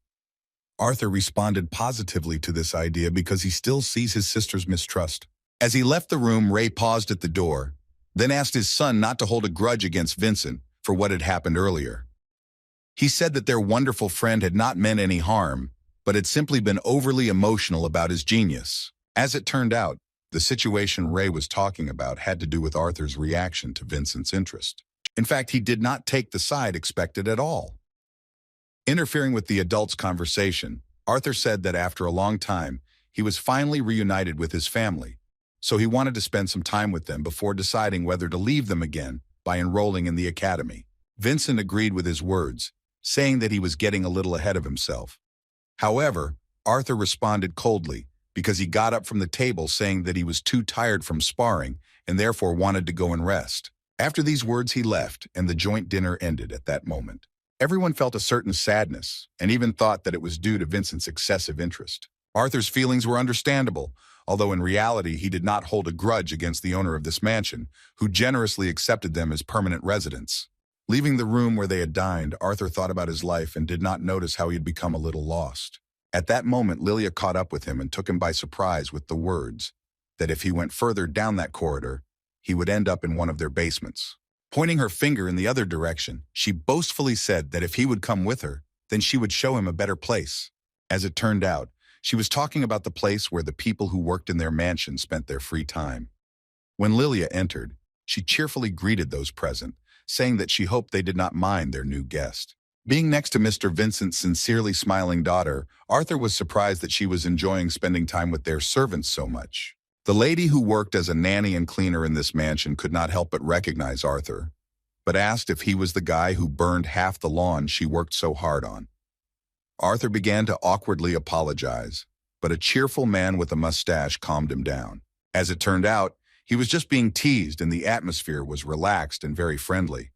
Arthur responded positively to this idea because he still sees his sister's mistrust. As he left the room, Ray paused at the door, then asked his son not to hold a grudge against Vincent for what had happened earlier. He said that their wonderful friend had not meant any harm, but had simply been overly emotional about his genius. As it turned out, the situation Ray was talking about had to do with Arthur's reaction to Vincent's interest. In fact, he did not take the side expected at all. Interfering with the adults' conversation, Arthur said that after a long time, he was finally reunited with his family, so he wanted to spend some time with them before deciding whether to leave them again by enrolling in the academy. Vincent agreed with his words, saying that he was getting a little ahead of himself. However, Arthur responded coldly because he got up from the table saying that he was too tired from sparring and therefore wanted to go and rest. After these words he left and the joint dinner ended at that moment. Everyone felt a certain sadness and even thought that it was due to Vincent's excessive interest. Arthur's feelings were understandable, although in reality he did not hold a grudge against the owner of this mansion, who generously accepted them as permanent residents. Leaving the room where they had dined, Arthur thought about his life and did not notice how he had become a little lost. At that moment, Lilia caught up with him and took him by surprise with the words that if he went further down that corridor, he would end up in one of their basements. Pointing her finger in the other direction, she boastfully said that if he would come with her, then she would show him a better place. As it turned out, she was talking about the place where the people who worked in their mansion spent their free time. When Lilia entered, she cheerfully greeted those present, saying that she hoped they did not mind their new guest. Being next to Mr. Vincent's sincerely smiling daughter, Arthur was surprised that she was enjoying spending time with their servants so much. The lady who worked as a nanny and cleaner in this mansion could not help but recognize Arthur, but asked if he was the guy who burned half the lawn she worked so hard on. Arthur began to awkwardly apologize, but a cheerful man with a mustache calmed him down. As it turned out, he was just being teased and the atmosphere was relaxed and very friendly.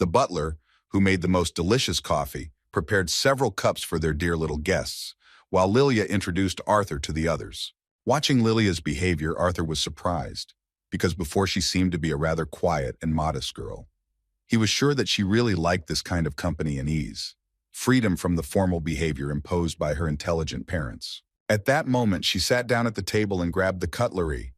The butler, who made the most delicious coffee, prepared several cups for their dear little guests, while Lilia introduced Arthur to the others. Watching Lilia's behavior, Arthur was surprised, because before she seemed to be a rather quiet and modest girl. He was sure that she really liked this kind of company and ease, freedom from the formal behavior imposed by her intelligent parents. At that moment, she sat down at the table and grabbed the cutlery,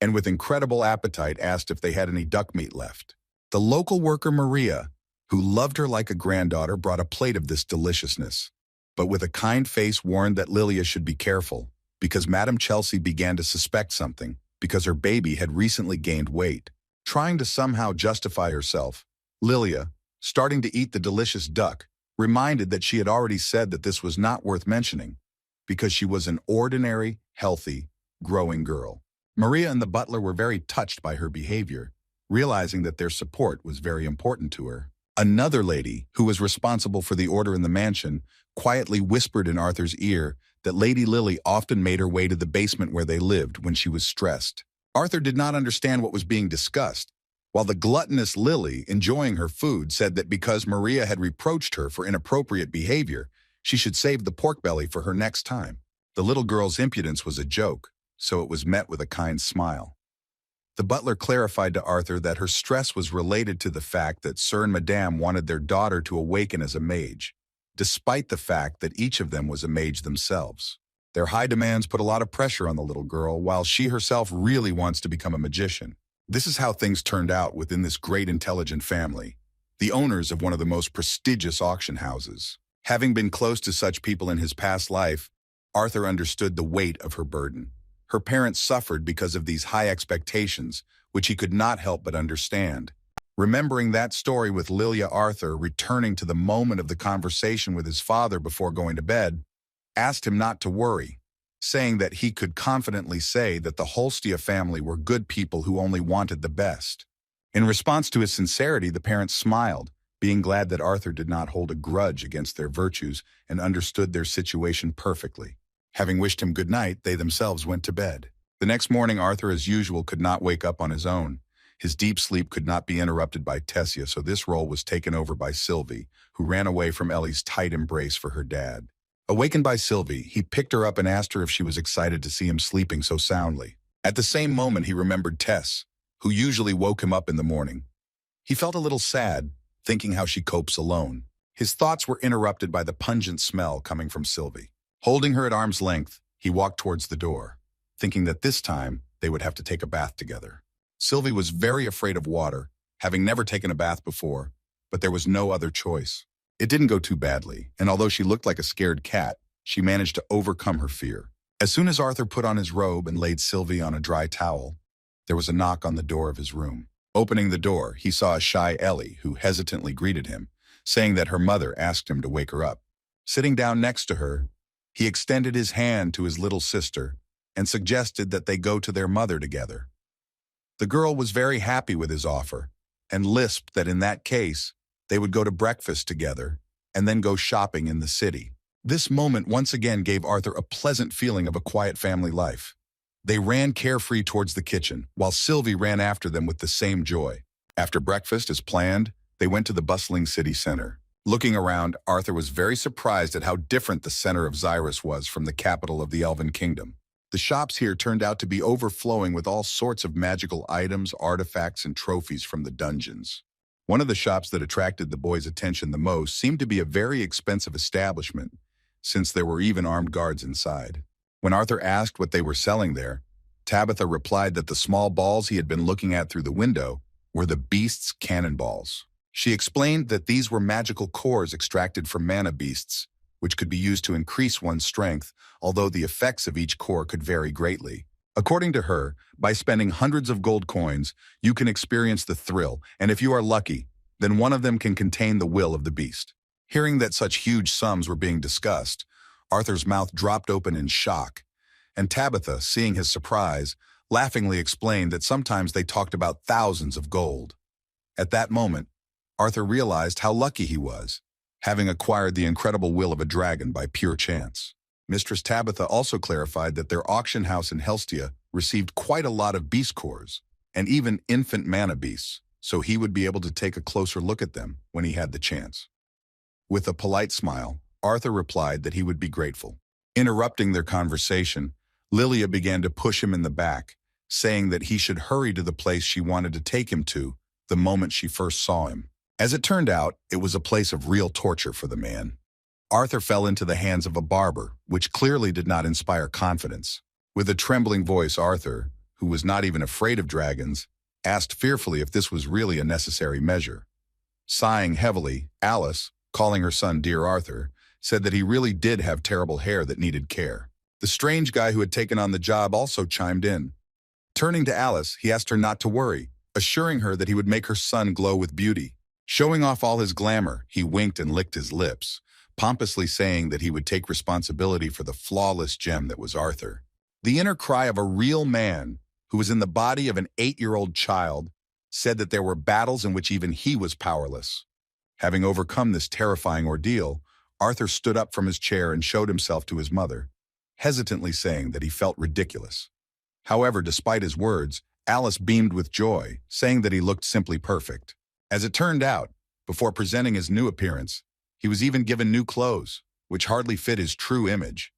and with incredible appetite asked if they had any duck meat left. The local worker Maria, who loved her like a granddaughter, brought a plate of this deliciousness, but with a kind face warned that Lilia should be careful, because Madame Chelsea began to suspect something, because her baby had recently gained weight. Trying to somehow justify herself, Lilia, starting to eat the delicious duck, reminded that she had already said that this was not worth mentioning, because she was an ordinary, healthy, growing girl. Maria and the butler were very touched by her behavior, realizing that their support was very important to her. Another lady, who was responsible for the order in the mansion, quietly whispered in Arthur's ear that Lady Lily often made her way to the basement where they lived when she was stressed. Arthur did not understand what was being discussed, while the gluttonous Lily, enjoying her food, said that because Maria had reproached her for inappropriate behavior, she should save the pork belly for her next time. The little girl's impudence was a joke, so it was met with a kind smile. The butler clarified to Arthur that her stress was related to the fact that Sir and Madame wanted their daughter to awaken as a mage, despite the fact that each of them was a mage themselves. Their high demands put a lot of pressure on the little girl, while she herself really wants to become a magician. This is how things turned out within this great intelligent family, the owners of one of the most prestigious auction houses. Having been close to such people in his past life, Arthur understood the weight of her burden. Her parents suffered because of these high expectations, which he could not help but understand. Remembering that story with Lilia, Arthur, returning to the moment of the conversation with his father before going to bed, asked him not to worry, saying that he could confidently say that the Holstia family were good people who only wanted the best. In response to his sincerity, the parents smiled, being glad that Arthur did not hold a grudge against their virtues and understood their situation perfectly. Having wished him good night, they themselves went to bed. The next morning, Arthur, as usual, could not wake up on his own. His deep sleep could not be interrupted by Tessia, so this role was taken over by Sylvie, who ran away from Ellie's tight embrace for her dad. Awakened by Sylvie, he picked her up and asked her if she was excited to see him sleeping so soundly. At the same moment, he remembered Tess, who usually woke him up in the morning. He felt a little sad, thinking how she copes alone. His thoughts were interrupted by the pungent smell coming from Sylvie. Holding her at arm's length, he walked towards the door, thinking that this time they would have to take a bath together. Sylvie was very afraid of water, having never taken a bath before, but there was no other choice. It didn't go too badly, and although she looked like a scared cat, she managed to overcome her fear. As soon as Arthur put on his robe and laid Sylvie on a dry towel, there was a knock on the door of his room. Opening the door, he saw a shy Ellie who hesitantly greeted him, saying that her mother asked him to wake her up. Sitting down next to her, he extended his hand to his little sister and suggested that they go to their mother together. The girl was very happy with his offer and lisped that in that case, they would go to breakfast together and then go shopping in the city. This moment once again gave Arthur a pleasant feeling of a quiet family life. They ran carefree towards the kitchen, while Sylvie ran after them with the same joy. After breakfast, as planned, they went to the bustling city center. Looking around, Arthur was very surprised at how different the center of Zyrus was from the capital of the Elven kingdom. The shops here turned out to be overflowing with all sorts of magical items, artifacts, and trophies from the dungeons. One of the shops that attracted the boys' attention the most seemed to be a very expensive establishment, since there were even armed guards inside. When Arthur asked what they were selling there, Tabitha replied that the small balls he had been looking at through the window were the beast's cannonballs. She explained that these were magical cores extracted from mana beasts, which could be used to increase one's strength, although the effects of each core could vary greatly. According to her, by spending hundreds of gold coins, you can experience the thrill, and if you are lucky, then one of them can contain the will of the beast. Hearing that such huge sums were being discussed, Arthur's mouth dropped open in shock, and Tabitha, seeing his surprise, laughingly explained that sometimes they talked about thousands of gold. At that moment, Arthur realized how lucky he was, having acquired the incredible will of a dragon by pure chance. Mistress Tabitha also clarified that their auction house in Helstia received quite a lot of beast cores, and even infant mana beasts, so he would be able to take a closer look at them when he had the chance. With a polite smile, Arthur replied that he would be grateful. Interrupting their conversation, Lilia began to push him in the back, saying that he should hurry to the place she wanted to take him to the moment she first saw him. As it turned out, it was a place of real torture for the man. Arthur fell into the hands of a barber, which clearly did not inspire confidence. With a trembling voice, Arthur, who was not even afraid of dragons, asked fearfully if this was really a necessary measure. Sighing heavily, Alice, calling her son Dear Arthur, said that he really did have terrible hair that needed care. The strange guy who had taken on the job also chimed in. Turning to Alice, he asked her not to worry, assuring her that he would make her son glow with beauty. Showing off all his glamour, he winked and licked his lips, pompously saying that he would take responsibility for the flawless gem that was Arthur. The inner cry of a real man, who was in the body of an 8-year-old child, said that there were battles in which even he was powerless. Having overcome this terrifying ordeal, Arthur stood up from his chair and showed himself to his mother, hesitantly saying that he felt ridiculous. However, despite his words, Alice beamed with joy, saying that he looked simply perfect. As it turned out, before presenting his new appearance, he was even given new clothes, which hardly fit his true image.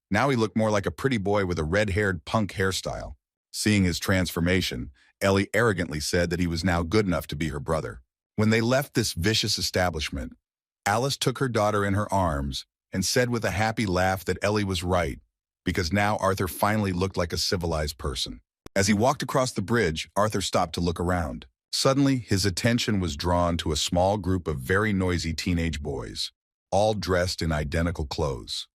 Now he looked more like a pretty boy with a red-haired punk hairstyle. Seeing his transformation, Ellie arrogantly said that he was now good enough to be her brother. When they left this vicious establishment, Alice took her daughter in her arms and said with a happy laugh that Ellie was right, because now Arthur finally looked like a civilized person. As he walked across the bridge, Arthur stopped to look around. Suddenly, his attention was drawn to a small group of very noisy teenage boys, all dressed in identical clothes.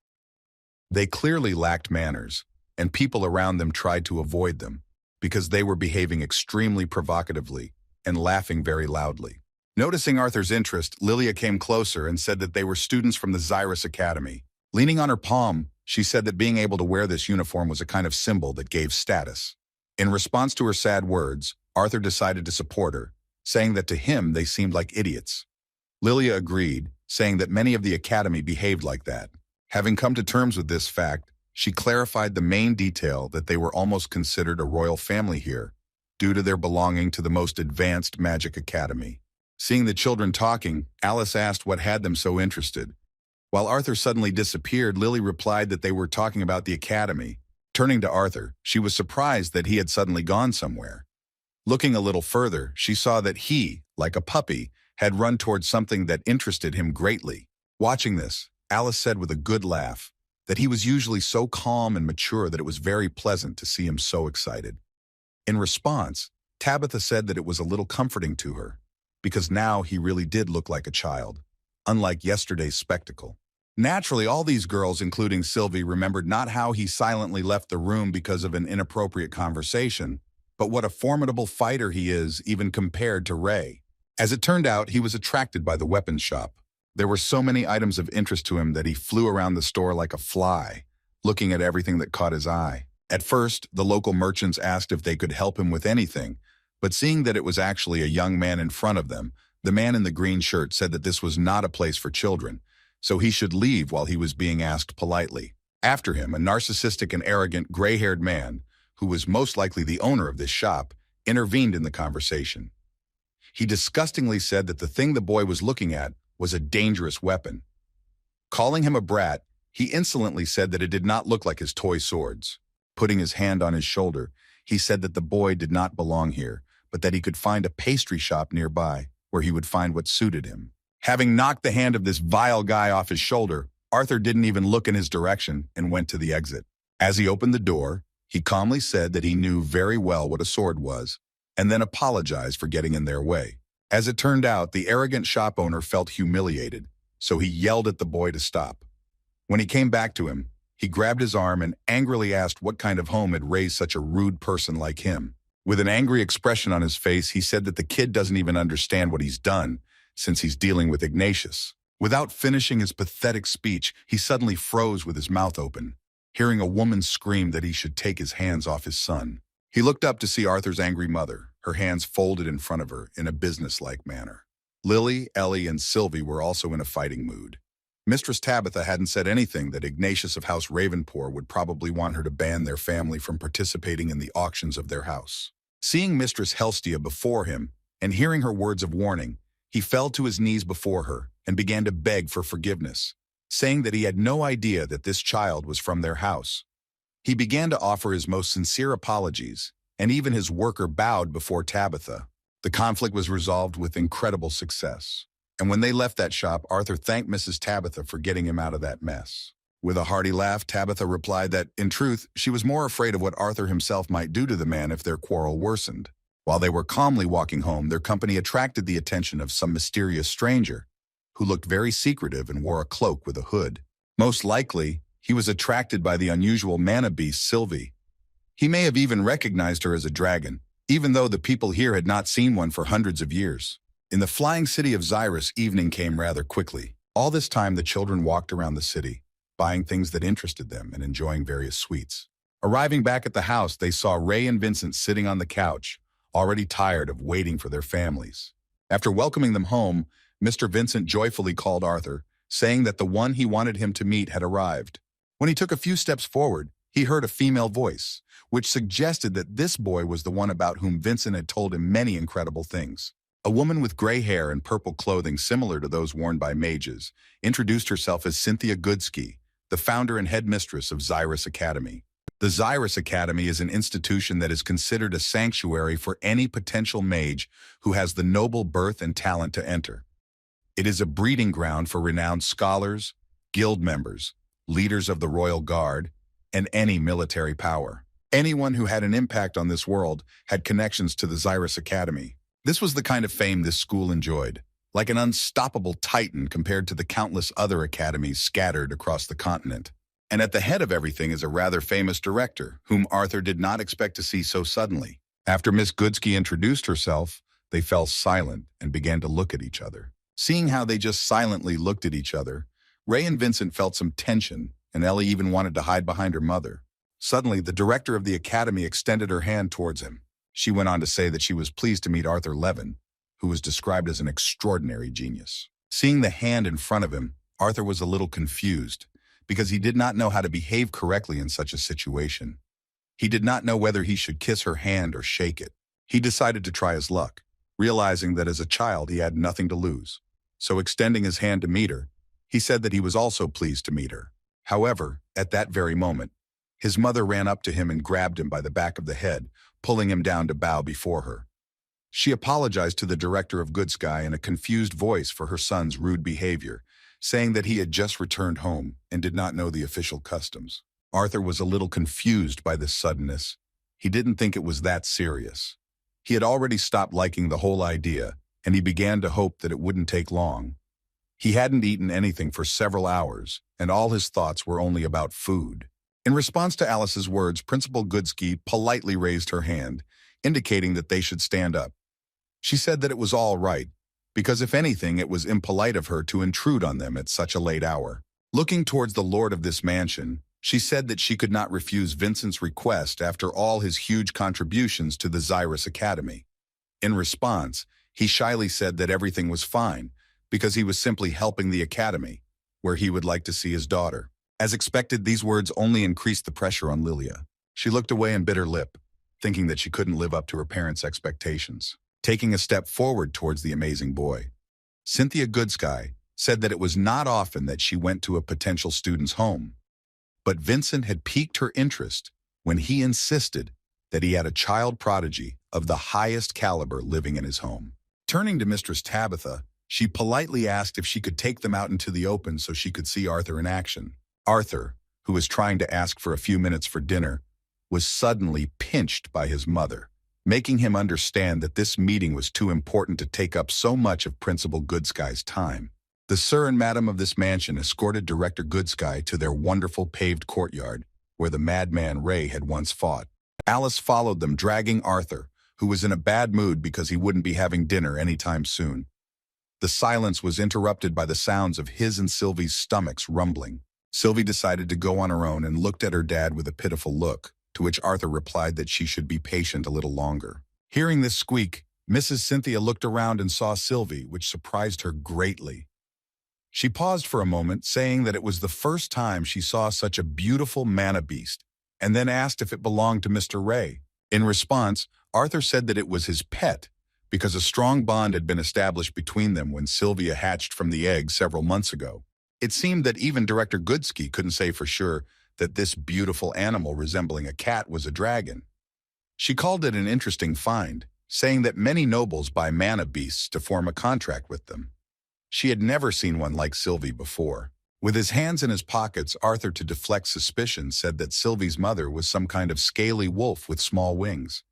They clearly lacked manners, and people around them tried to avoid them because they were behaving extremely provocatively and laughing very loudly. Noticing Arthur's interest, Lilia came closer and said that they were students from the Zyrus Academy. Leaning on her palm, she said that being able to wear this uniform was a kind of symbol that gave status. In response to her sad words, Arthur decided to support her, saying that to him they seemed like idiots. Lilia agreed, saying that many of the academy behaved like that. Having come to terms with this fact, she clarified the main detail that they were almost considered a royal family here, due to their belonging to the most advanced magic academy. Seeing the children talking, Alice asked what had them so interested. While Arthur suddenly disappeared, Lily replied that they were talking about the academy. Turning to Arthur, she was surprised that he had suddenly gone somewhere. Looking a little further, she saw that he, like a puppy, had run towards something that interested him greatly. Watching this, Alice said with a good laugh that he was usually so calm and mature that it was very pleasant to see him so excited. In response, Tabitha said that it was a little comforting to her, because now he really did look like a child, unlike yesterday's spectacle. Naturally, all these girls, including Sylvie, remembered not how he silently left the room because of an inappropriate conversation, but what a formidable fighter he is even compared to Ray. As it turned out, he was attracted by the weapons shop. There were so many items of interest to him that he flew around the store like a fly, looking at everything that caught his eye. At first, the local merchants asked if they could help him with anything, but seeing that it was actually a young man in front of them, the man in the green shirt said that this was not a place for children, so he should leave while he was being asked politely. After him, a narcissistic and arrogant gray-haired man, who was most likely the owner of this shop, intervened in the conversation. He disgustingly said that the thing the boy was looking at was a dangerous weapon. Calling him a brat, he insolently said that it did not look like his toy swords. Putting his hand on his shoulder, he said that the boy did not belong here, but that he could find a pastry shop nearby where he would find what suited him. Having knocked the hand of this vile guy off his shoulder, Arthur didn't even look in his direction and went to the exit. As he opened the door, he calmly said that he knew very well what a sword was, and then apologized for getting in their way. As it turned out, the arrogant shop owner felt humiliated, so he yelled at the boy to stop. When he came back to him, he grabbed his arm and angrily asked what kind of home had raised such a rude person like him. With an angry expression on his face, he said that the kid doesn't even understand what he's done, since he's dealing with Ignatius. Without finishing his pathetic speech, he suddenly froze with his mouth open, hearing a woman scream that he should take his hands off his son. He looked up to see Arthur's angry mother, her hands folded in front of her in a businesslike manner. Lily, Ellie, and Sylvie were also in a fighting mood. Mistress Tabitha hadn't said anything that Ignatius of House Ravenpour would probably want her to ban their family from participating in the auctions of their house. Seeing Mistress Helstia before him and hearing her words of warning, he fell to his knees before her and began to beg for forgiveness, saying that he had no idea that this child was from their house. He began to offer his most sincere apologies, and even his worker bowed before Tabitha. The conflict was resolved with incredible success. And when they left that shop, Arthur thanked Mrs. Tabitha for getting him out of that mess. With a hearty laugh, Tabitha replied that, in truth, she was more afraid of what Arthur himself might do to the man if their quarrel worsened. While they were calmly walking home, their company attracted the attention of some mysterious stranger, who looked very secretive and wore a cloak with a hood. Most likely, he was attracted by the unusual mana beast Sylvie. He may have even recognized her as a dragon, even though the people here had not seen one for hundreds of years. In the flying city of Zyrus, evening came rather quickly. All this time, the children walked around the city, buying things that interested them and enjoying various sweets. Arriving back at the house, they saw Ray and Vincent sitting on the couch, already tired of waiting for their families. After welcoming them home, Mr. Vincent joyfully called Arthur, saying that the one he wanted him to meet had arrived. When he took a few steps forward, he heard a female voice, which suggested that this boy was the one about whom Vincent had told him many incredible things. A woman with gray hair and purple clothing similar to those worn by mages introduced herself as Cynthia Goodsky, the founder and headmistress of Zyrus Academy. The Zyrus Academy is an institution that is considered a sanctuary for any potential mage who has the noble birth and talent to enter. It is a breeding ground for renowned scholars, guild members, leaders of the royal guard, and any military power. Anyone who had an impact on this world had connections to the Zyrus Academy. This was the kind of fame this school enjoyed, like an unstoppable titan compared to the countless other academies scattered across the continent. And at the head of everything is a rather famous director, whom Arthur did not expect to see so suddenly. After Miss Goodsky introduced herself, they fell silent and began to look at each other. Seeing how they just silently looked at each other, Ray and Vincent felt some tension, and Ellie even wanted to hide behind her mother. Suddenly, the director of the academy extended her hand towards him. She went on to say that she was pleased to meet Arthur Levin, who was described as an extraordinary genius. Seeing the hand in front of him, Arthur was a little confused, because he did not know how to behave correctly in such a situation. He did not know whether he should kiss her hand or shake it. He decided to try his luck, realizing that as a child he had nothing to lose. So extending his hand to meet her, he said that he was also pleased to meet her. However, at that very moment, his mother ran up to him and grabbed him by the back of the head, pulling him down to bow before her. She apologized to the director of Good Sky in a confused voice for her son's rude behavior, saying that he had just returned home and did not know the official customs. Arthur was a little confused by this suddenness. He didn't think it was that serious. He had already stopped liking the whole idea, and he began to hope that it wouldn't take long. He hadn't eaten anything for several hours, and all his thoughts were only about food. In response to Alice's words, Principal Goodsky politely raised her hand, indicating that they should stand up. She said that it was all right, because if anything, it was impolite of her to intrude on them at such a late hour. Looking towards the lord of this mansion, she said that she could not refuse Vincent's request after all his huge contributions to the Zyrus Academy. In response, he shyly said that everything was fine, because he was simply helping the academy, where he would like to see his daughter. As expected, these words only increased the pressure on Lilia. She looked away and bit her lip, thinking that she couldn't live up to her parents' expectations. Taking a step forward towards the amazing boy, Cynthia Goodsky said that it was not often that she went to a potential student's home. But Vincent had piqued her interest when he insisted that he had a child prodigy of the highest caliber living in his home. Turning to Mistress Tabitha, she politely asked if she could take them out into the open so she could see Arthur in action. Arthur, who was trying to ask for a few minutes for dinner, was suddenly pinched by his mother, making him understand that this meeting was too important to take up so much of Principal Goodsky's time. The sir and madam of this mansion escorted Director Goodsky to their wonderful paved courtyard, where the madman Ray had once fought. Alice followed them, dragging Arthur, who was in a bad mood because he wouldn't be having dinner anytime soon. The silence was interrupted by the sounds of his and Sylvie's stomachs rumbling. Sylvie decided to go on her own and looked at her dad with a pitiful look, to which Arthur replied that she should be patient a little longer. Hearing this squeak, Mrs. Cynthia looked around and saw Sylvie, which surprised her greatly. She paused for a moment, saying that it was the first time she saw such a beautiful manna beast, and then asked if it belonged to Mr. Ray. In response, Arthur said that it was his pet, because a strong bond had been established between them when Sylvia hatched from the egg several months ago. It seemed that even Director Goodsky couldn't say for sure that this beautiful animal resembling a cat was a dragon. She called it an interesting find, saying that many nobles buy manna beasts to form a contract with them. She had never seen one like Sylvie before. With his hands in his pockets, Arthur, to deflect suspicion, said that Sylvie's mother was some kind of scaly wolf with small wings.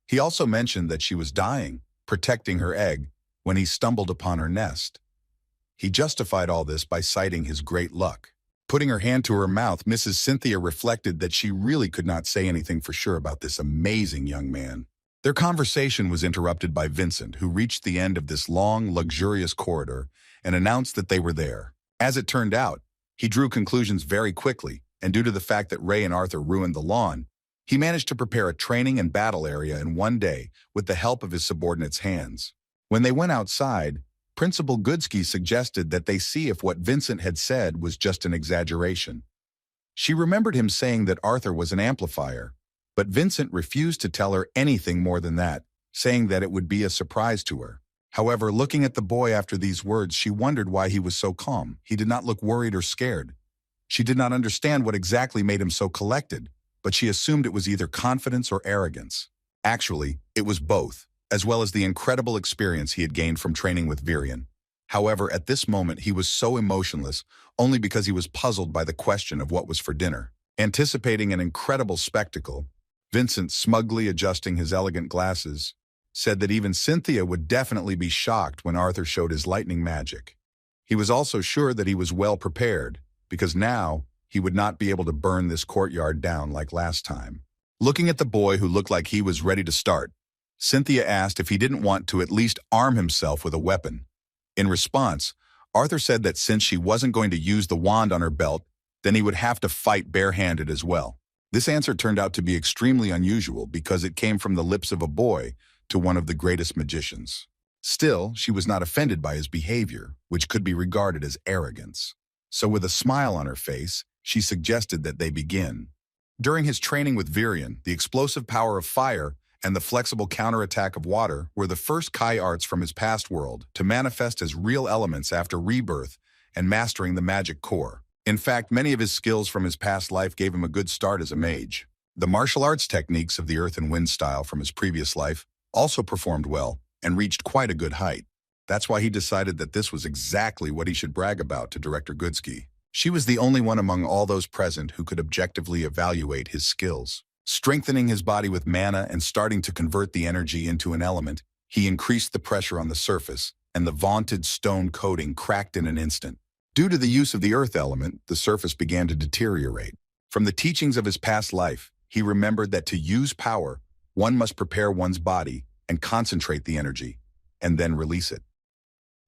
He also mentioned that she was dying, protecting her egg, when he stumbled upon her nest. He justified all this by citing his great luck. Putting her hand to her mouth, Mrs. Cynthia reflected that she really could not say anything for sure about this amazing young man. Their conversation was interrupted by Vincent, who reached the end of this long, luxurious corridor and announced that they were there. As it turned out, he drew conclusions very quickly, and due to the fact that Ray and Arthur ruined the lawn, he managed to prepare a training and battle area in one day with the help of his subordinates' hands. When they went outside, Principal Goodsky suggested that they see if what Vincent had said was just an exaggeration. She remembered him saying that Arthur was an amplifier, but Vincent refused to tell her anything more than that, saying that it would be a surprise to her. However, looking at the boy after these words, she wondered why he was so calm. He did not look worried or scared. She did not understand what exactly made him so collected, but she assumed it was either confidence or arrogance. Actually, it was both, as well as the incredible experience he had gained from training with Viran. However, at this moment he was so emotionless only because he was puzzled by the question of what was for dinner. Anticipating an incredible spectacle, Vincent, smugly adjusting his elegant glasses, said that even Cynthia would definitely be shocked when Arthur showed his lightning magic. He was also sure that he was well prepared, because now he would not be able to burn this courtyard down like last time. Looking at the boy who looked like he was ready to start, Cynthia asked if he didn't want to at least arm himself with a weapon. In response, Arthur said that since she wasn't going to use the wand on her belt, then he would have to fight barehanded as well. This answer turned out to be extremely unusual because it came from the lips of a boy to one of the greatest magicians. Still, she was not offended by his behavior, which could be regarded as arrogance. So with a smile on her face, she suggested that they begin. During his training with Viran, the explosive power of fire and the flexible counterattack of water were the first Kai arts from his past world to manifest as real elements after rebirth and mastering the magic core. In fact, many of his skills from his past life gave him a good start as a mage. The martial arts techniques of the earth and wind style from his previous life also performed well and reached quite a good height. That's why he decided that this was exactly what he should brag about to Director Goodsky. She was the only one among all those present who could objectively evaluate his skills. Strengthening his body with mana and starting to convert the energy into an element, he increased the pressure on the surface, and the vaunted stone coating cracked in an instant. Due to the use of the earth element, the surface began to deteriorate. From the teachings of his past life, he remembered that to use power, one must prepare one's body and concentrate the energy, and then release it.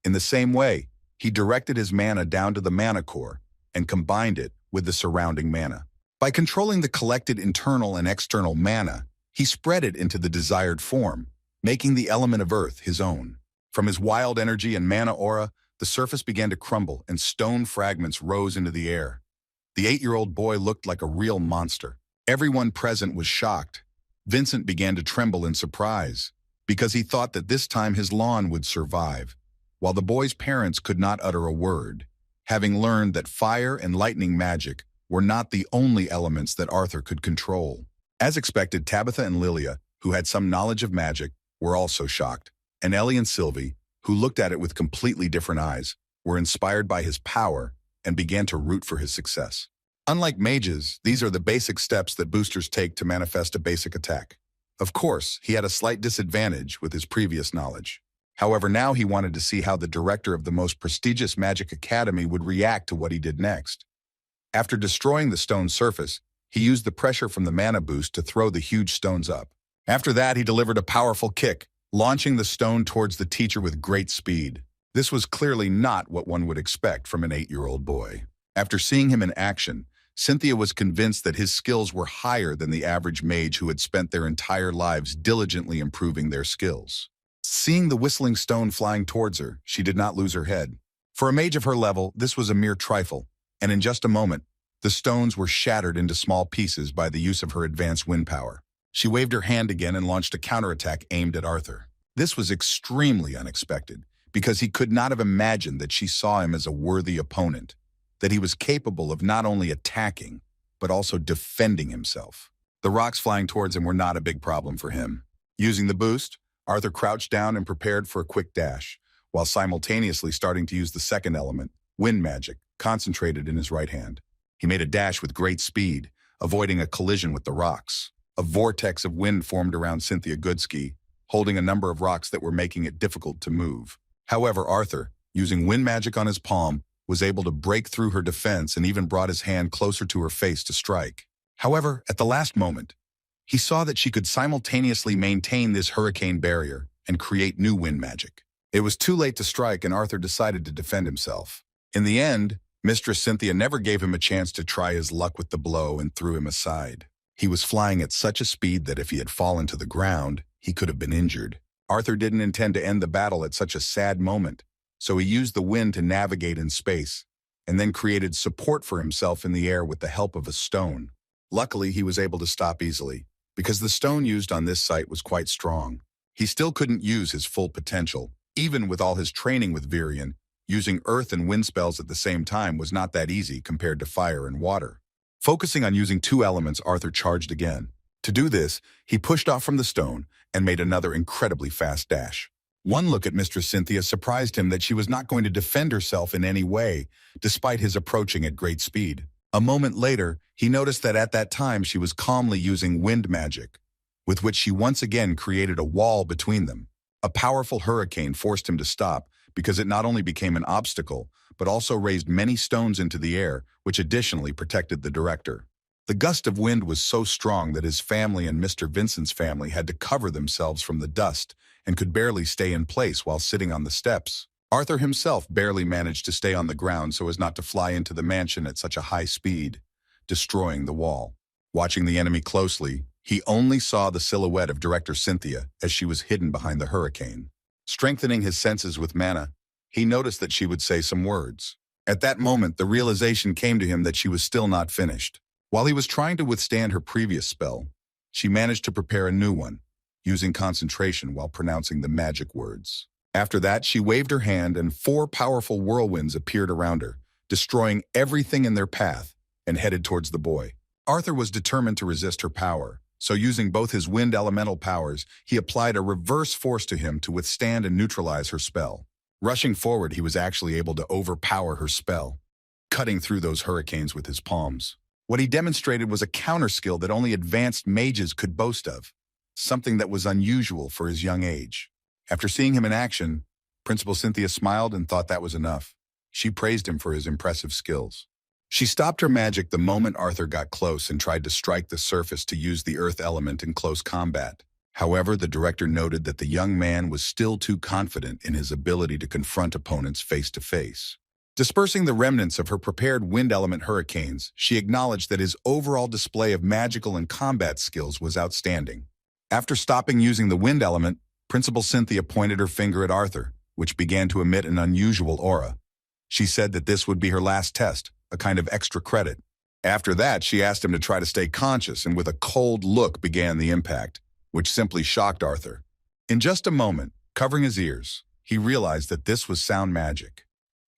In the same way, he directed his mana down to the mana core and combined it with the surrounding mana. By controlling the collected internal and external mana, he spread it into the desired form, making the element of earth his own. From his wild energy and mana aura, the surface began to crumble and stone fragments rose into the air. The 8-year-old boy looked like a real monster. Everyone present was shocked. Vincent began to tremble in surprise because he thought that this time his lawn would survive, while the boy's parents could not utter a word, having learned that fire and lightning magic were not the only elements that Arthur could control. As expected, Tabitha and Lilia, who had some knowledge of magic, were also shocked, and Ellie and Sylvie, who looked at it with completely different eyes, were inspired by his power and began to root for his success. Unlike mages, these are the basic steps that boosters take to manifest a basic attack. Of course, he had a slight disadvantage with his previous knowledge. However, now he wanted to see how the director of the most prestigious magic academy would react to what he did next. After destroying the stone surface, he used the pressure from the mana boost to throw the huge stones up. After that, he delivered a powerful kick, launching the stone towards the teacher with great speed. This was clearly not what one would expect from an 8-year-old boy. After seeing him in action, Cynthia was convinced that his skills were higher than the average mage who had spent their entire lives diligently improving their skills. Seeing the whistling stone flying towards her, she did not lose her head. For a mage of her level, this was a mere trifle, and in just a moment, the stones were shattered into small pieces by the use of her advanced wind power. She waved her hand again and launched a counterattack aimed at Arthur. This was extremely unexpected, because he could not have imagined that she saw him as a worthy opponent, that he was capable of not only attacking, but also defending himself. The rocks flying towards him were not a big problem for him. Using the boost, Arthur crouched down and prepared for a quick dash, while simultaneously starting to use the second element, wind magic, concentrated in his right hand. He made a dash with great speed, avoiding a collision with the rocks. A vortex of wind formed around Cynthia Goodsky, holding a number of rocks that were making it difficult to move. However, Arthur, using wind magic on his palm, was able to break through her defense and even brought his hand closer to her face to strike. However, at the last moment, he saw that she could simultaneously maintain this hurricane barrier and create new wind magic. It was too late to strike, and Arthur decided to defend himself. In the end, Mistress Cynthia never gave him a chance to try his luck with the blow and threw him aside. He was flying at such a speed that if he had fallen to the ground, he could have been injured. Arthur didn't intend to end the battle at such a sad moment, so he used the wind to navigate in space, and then created support for himself in the air with the help of a stone. Luckily, he was able to stop easily, because the stone used on this site was quite strong. He still couldn't use his full potential. Even with all his training with Viran, using earth and wind spells at the same time was not that easy compared to fire and water. Focusing on using two elements, Arthur charged again. To do this, he pushed off from the stone and made another incredibly fast dash. One look at Mistress Cynthia surprised him that she was not going to defend herself in any way, despite his approaching at great speed. A moment later, he noticed that at that time she was calmly using wind magic, with which she once again created a wall between them. A powerful hurricane forced him to stop because it not only became an obstacle, but also raised many stones into the air, which additionally protected the director. The gust of wind was so strong that his family and Mr. Vincent's family had to cover themselves from the dust and could barely stay in place while sitting on the steps. Arthur himself barely managed to stay on the ground so as not to fly into the mansion at such a high speed, destroying the wall. Watching the enemy closely, he only saw the silhouette of Director Cynthia as she was hidden behind the hurricane. Strengthening his senses with mana, he noticed that she would say some words. At that moment, the realization came to him that she was still not finished. While he was trying to withstand her previous spell, she managed to prepare a new one, using concentration while pronouncing the magic words. After that, she waved her hand and 4 powerful whirlwinds appeared around her, destroying everything in their path and headed towards the boy. Arthur was determined to resist her power, so using both his wind elemental powers, he applied a reverse force to him to withstand and neutralize her spell. Rushing forward, he was actually able to overpower her spell, cutting through those hurricanes with his palms. What he demonstrated was a counter skill that only advanced mages could boast of, something that was unusual for his young age. After seeing him in action, Principal Cynthia smiled and thought that was enough. She praised him for his impressive skills. She stopped her magic the moment Arthur got close and tried to strike the surface to use the earth element in close combat. However, the director noted that the young man was still too confident in his ability to confront opponents face to face. Dispersing the remnants of her prepared wind element hurricanes, she acknowledged that his overall display of magical and combat skills was outstanding. After stopping using the wind element, Principal Cynthia pointed her finger at Arthur, which began to emit an unusual aura. She said that this would be her last test, a kind of extra credit. After that, she asked him to try to stay conscious and with a cold look began the impact, which simply shocked Arthur. In just a moment, covering his ears, he realized that this was sound magic.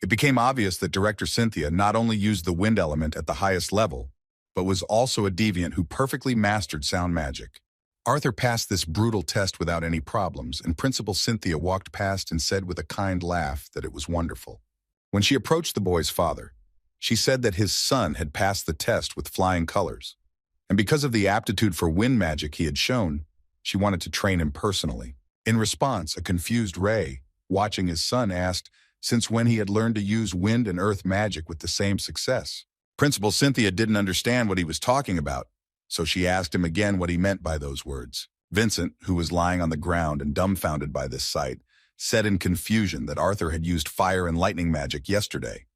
It became obvious that Director Cynthia not only used the wind element at the highest level, but was also a deviant who perfectly mastered sound magic. Arthur passed this brutal test without any problems, and Principal Cynthia walked past and said with a kind laugh that it was wonderful. When she approached the boy's father, she said that his son had passed the test with flying colors, and because of the aptitude for wind magic he had shown, she wanted to train him personally. In response, a confused Ray, watching his son, asked since when he had learned to use wind and earth magic with the same success. Principal Cynthia didn't understand what he was talking about, so she asked him again what he meant by those words. Vincent, who was lying on the ground and dumbfounded by this sight, said in confusion that Arthur had used fire and lightning magic yesterday.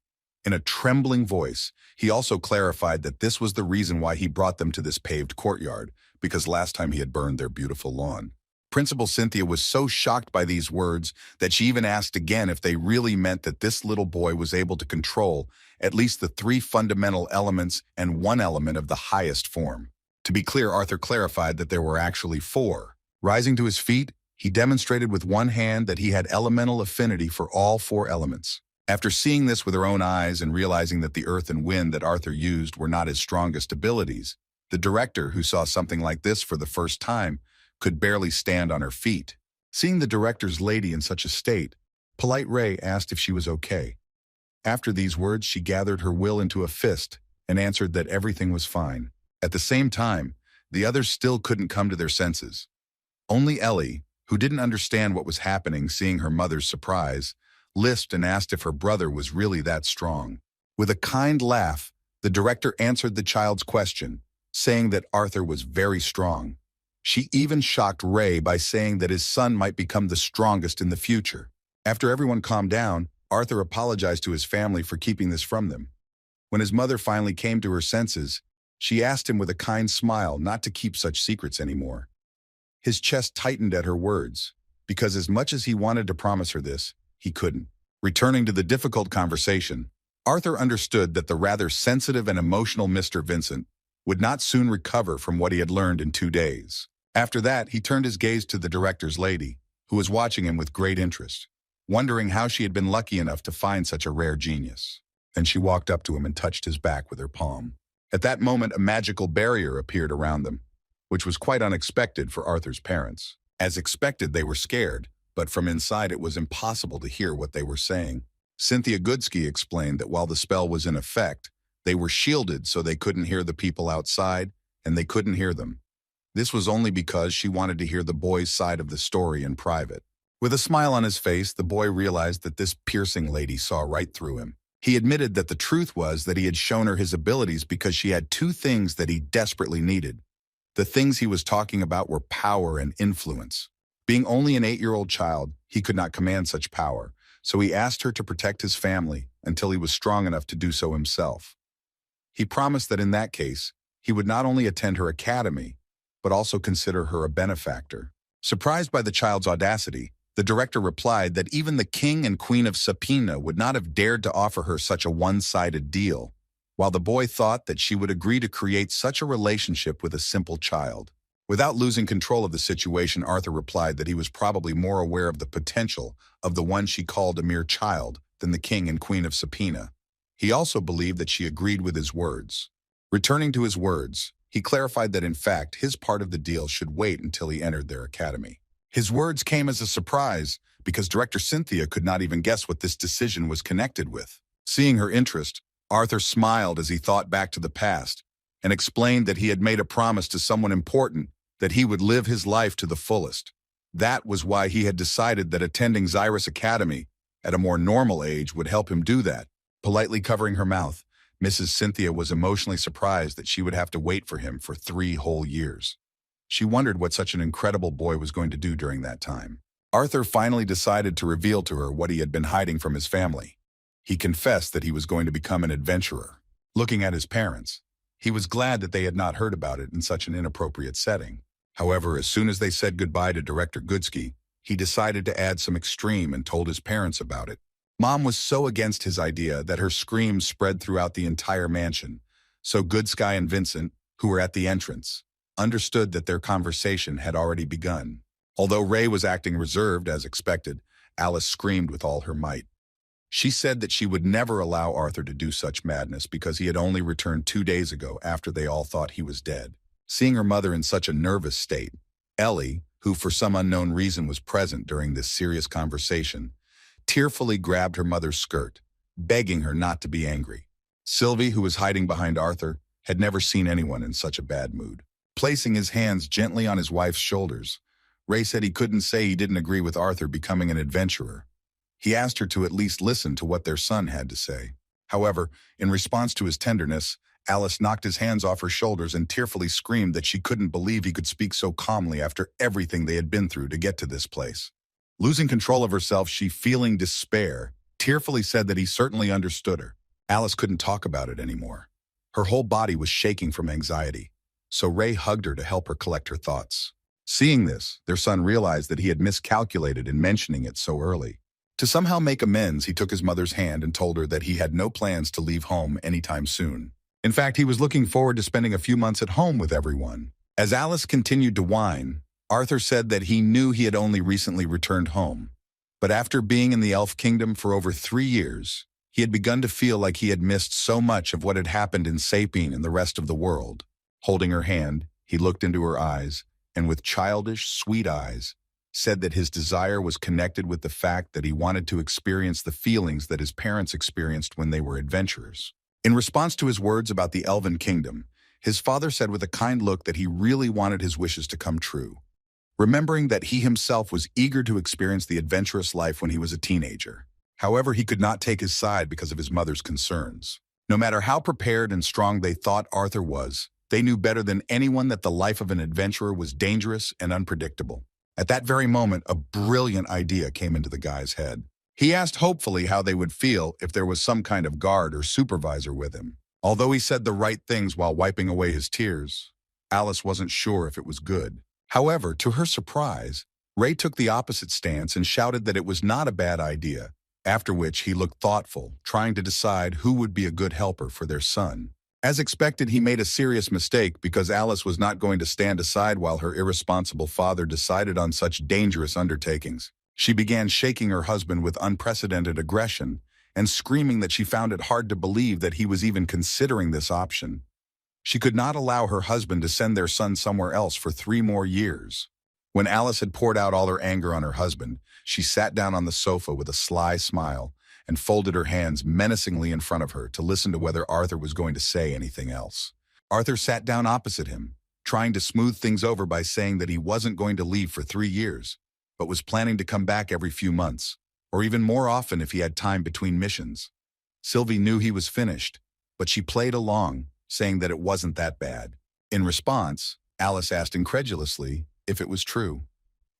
In a trembling voice, he also clarified that this was the reason why he brought them to this paved courtyard, because last time he had burned their beautiful lawn. Principal Cynthia was so shocked by these words that she even asked again if they really meant that this little boy was able to control at least the 3 fundamental elements and 1 element of the highest form. To be clear, Arthur clarified that there were actually 4. Rising to his feet, he demonstrated with one hand that he had elemental affinity for all 4 elements. After seeing this with her own eyes and realizing that the earth and wind that Arthur used were not his strongest abilities, the director, who saw something like this for the first time, could barely stand on her feet. Seeing the director's lady in such a state, polite Ray asked if she was okay. After these words, she gathered her will into a fist and answered that everything was fine. At the same time, the others still couldn't come to their senses. Only Ellie, who didn't understand what was happening seeing her mother's surprise, lisped and asked if her brother was really that strong. With a kind laugh, the director answered the child's question, saying that Arthur was very strong. She even shocked Ray by saying that his son might become the strongest in the future. After everyone calmed down, Arthur apologized to his family for keeping this from them. When his mother finally came to her senses, she asked him with a kind smile not to keep such secrets anymore. His chest tightened at her words, because as much as he wanted to promise her this, he couldn't. Returning to the difficult conversation, Arthur understood that the rather sensitive and emotional Mr. Vincent would not soon recover from what he had learned in 2 days. After that, he turned his gaze to the director's lady, who was watching him with great interest, wondering how she had been lucky enough to find such a rare genius. Then she walked up to him and touched his back with her palm. At that moment, a magical barrier appeared around them, which was quite unexpected for Arthur's parents. As expected, they were scared, but from inside it was impossible to hear what they were saying. Cynthia Goodsky explained that while the spell was in effect, they were shielded so they couldn't hear the people outside, and they couldn't hear them. This was only because she wanted to hear the boy's side of the story in private. With a smile on his face, the boy realized that this piercing lady saw right through him. He admitted that the truth was that he had shown her his abilities because she had two things that he desperately needed. The things he was talking about were power and influence. Being only an 8-year-old child, he could not command such power, so he asked her to protect his family until he was strong enough to do so himself. He promised that in that case, he would not only attend her academy, but also consider her a benefactor. Surprised by the child's audacity, the director replied that even the king and queen of Sapina would not have dared to offer her such a one-sided deal, while the boy thought that she would agree to create such a relationship with a simple child. Without losing control of the situation, Arthur replied that he was probably more aware of the potential of the one she called a mere child than the king and queen of Sapina. He also believed that she agreed with his words. Returning to his words, he clarified that in fact his part of the deal should wait until he entered their academy. His words came as a surprise because director Cynthia could not even guess what this decision was connected with. Seeing her interest, Arthur smiled as he thought back to the past and explained that he had made a promise to someone important that he would live his life to the fullest. That was why he had decided that attending Zyrus Academy at a more normal age would help him do that. Politely covering her mouth, Mrs. Cynthia was emotionally surprised that she would have to wait for him for 3 whole years. She wondered what such an incredible boy was going to do during that time. Arthur finally decided to reveal to her what he had been hiding from his family. He confessed that he was going to become an adventurer. Looking at his parents, he was glad that they had not heard about it in such an inappropriate setting. However, as soon as they said goodbye to Director Goodsky, he decided to add some extreme and told his parents about it. Mom was so against his idea that her screams spread throughout the entire mansion, so Goodsky and Vincent, who were at the entrance, understood that their conversation had already begun. Although Ray was acting reserved as expected, Alice screamed with all her might. She said that she would never allow Arthur to do such madness because he had only returned 2 days ago after they all thought he was dead. Seeing her mother in such a nervous state, Ellie, who for some unknown reason was present during this serious conversation, tearfully grabbed her mother's skirt, begging her not to be angry. Sylvie, who was hiding behind Arthur, had never seen anyone in such a bad mood. Placing his hands gently on his wife's shoulders, Ray said he couldn't say he didn't agree with Arthur becoming an adventurer. He asked her to at least listen to what their son had to say. However, in response to his tenderness, Alice knocked his hands off her shoulders and tearfully screamed that she couldn't believe he could speak so calmly after everything they had been through to get to this place. Losing control of herself, she, feeling despair, tearfully said that he certainly understood her. Alice couldn't talk about it anymore. Her whole body was shaking from anxiety, so Ray hugged her to help her collect her thoughts. Seeing this, their son realized that he had miscalculated in mentioning it so early. To somehow make amends, he took his mother's hand and told her that he had no plans to leave home anytime soon. In fact, he was looking forward to spending a few months at home with everyone. As Alice continued to whine, Arthur said that he knew he had only recently returned home. But after being in the Elf Kingdom for over 3 years, he had begun to feel like he had missed so much of what had happened in Sapen and the rest of the world. Holding her hand, he looked into her eyes, and with childish, sweet eyes, said that his desire was connected with the fact that he wanted to experience the feelings that his parents experienced when they were adventurers. In response to his words about the Elven Kingdom, his father said with a kind look that he really wanted his wishes to come true, remembering that he himself was eager to experience the adventurous life when he was a teenager. However, he could not take his side because of his mother's concerns. No matter how prepared and strong they thought Arthur was, they knew better than anyone that the life of an adventurer was dangerous and unpredictable. At that very moment, a brilliant idea came into the guy's head. He asked hopefully how they would feel if there was some kind of guard or supervisor with him. Although he said the right things while wiping away his tears, Alice wasn't sure if it was good. However, to her surprise, Ray took the opposite stance and shouted that it was not a bad idea, after which he looked thoughtful, trying to decide who would be a good helper for their son. As expected, he made a serious mistake because Alice was not going to stand aside while her irresponsible father decided on such dangerous undertakings. She began shaking her husband with unprecedented aggression and screaming that she found it hard to believe that he was even considering this option. She could not allow her husband to send their son somewhere else for 3 more years. When Alice had poured out all her anger on her husband, she sat down on the sofa with a sly smile and folded her hands menacingly in front of her to listen to whether Arthur was going to say anything else. Arthur sat down opposite him, trying to smooth things over by saying that he wasn't going to leave for 3 years, but was planning to come back every few months, or even more often if he had time between missions. Sylvie knew he was finished, but she played along, saying that it wasn't that bad. In response, Alice asked incredulously if it was true.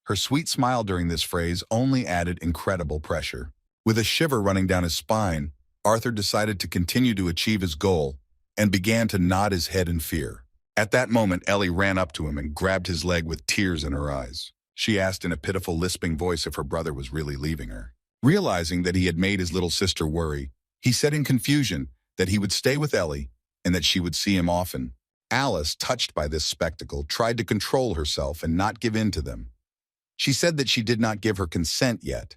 Her sweet smile during this phrase only added incredible pressure. With a shiver running down his spine, Arthur decided to continue to achieve his goal and began to nod his head in fear. At that moment, Ellie ran up to him and grabbed his leg with tears in her eyes. She asked in a pitiful, lisping voice if her brother was really leaving her. Realizing that he had made his little sister worry, he said in confusion that he would stay with Ellie and that she would see him often. Alice, touched by this spectacle, tried to control herself and not give in to them. She said that she did not give her consent yet,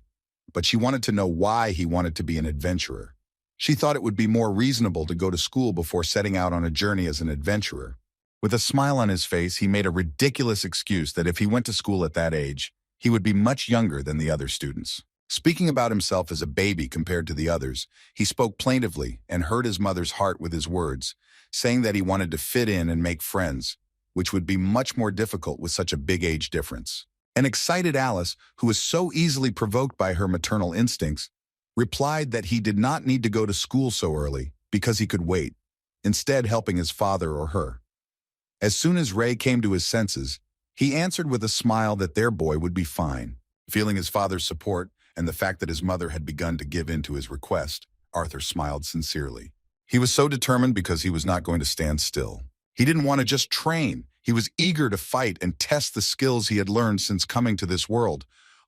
but she wanted to know why he wanted to be an adventurer. She thought it would be more reasonable to go to school before setting out on a journey as an adventurer. With a smile on his face, he made a ridiculous excuse that if he went to school at that age, he would be much younger than the other students. Speaking about himself as a baby compared to the others, he spoke plaintively and hurt his mother's heart with his words, saying that he wanted to fit in and make friends, which would be much more difficult with such a big age difference. An excited Alice, who was so easily provoked by her maternal instincts, replied that he did not need to go to school so early because he could wait, instead helping his father or her. As soon as Ray came to his senses, he answered with a smile that their boy would be fine. Feeling his father's support and the fact that his mother had begun to give in to his request, Arthur smiled sincerely. He was so determined because he was not going to stand still. He didn't want to just train. He was eager to fight and test the skills he had learned since coming to this world.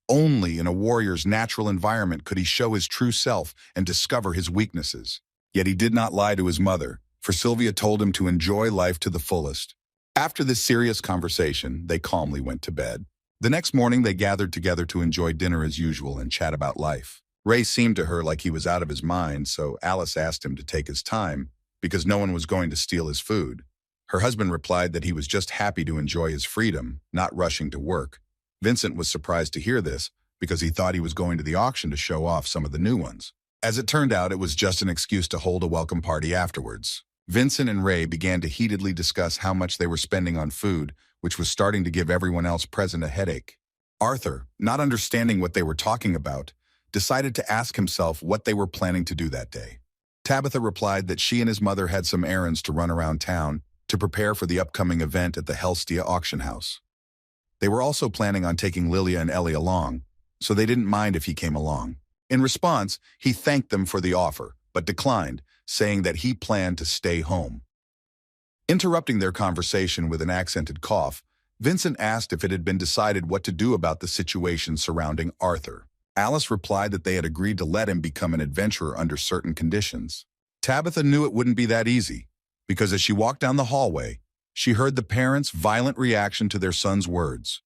Only in a warrior's natural environment could he show his true self and discover his weaknesses. Yet he did not lie to his mother, for Sylvia told him to enjoy life to the fullest. After this serious conversation, they calmly went to bed. The next morning, they gathered together to enjoy dinner as usual and chat about life. Ray seemed to her like he was out of his mind, so Alice asked him to take his time because no one was going to steal his food. Her husband replied that he was just happy to enjoy his freedom, not rushing to work. Vincent was surprised to hear this because he thought he was going to the auction to show off some of the new ones. As it turned out, it was just an excuse to hold a welcome party afterwards. Vincent and Ray began to heatedly discuss how much they were spending on food, which was starting to give everyone else present a headache. Arthur, not understanding what they were talking about, decided to ask himself what they were planning to do that day. Tabitha replied that she and his mother had some errands to run around town to prepare for the upcoming event at the Helstia auction house. They were also planning on taking Lilia and Ellie along, so they didn't mind if he came along. In response, he thanked them for the offer, but declined, saying that he planned to stay home. Interrupting their conversation with an accented cough, Vincent asked if it had been decided what to do about the situation surrounding Arthur. Alice replied that they had agreed to let him become an adventurer under certain conditions. Tabitha knew it wouldn't be that easy, because as she walked down the hallway, she heard the parents' violent reaction to their son's words.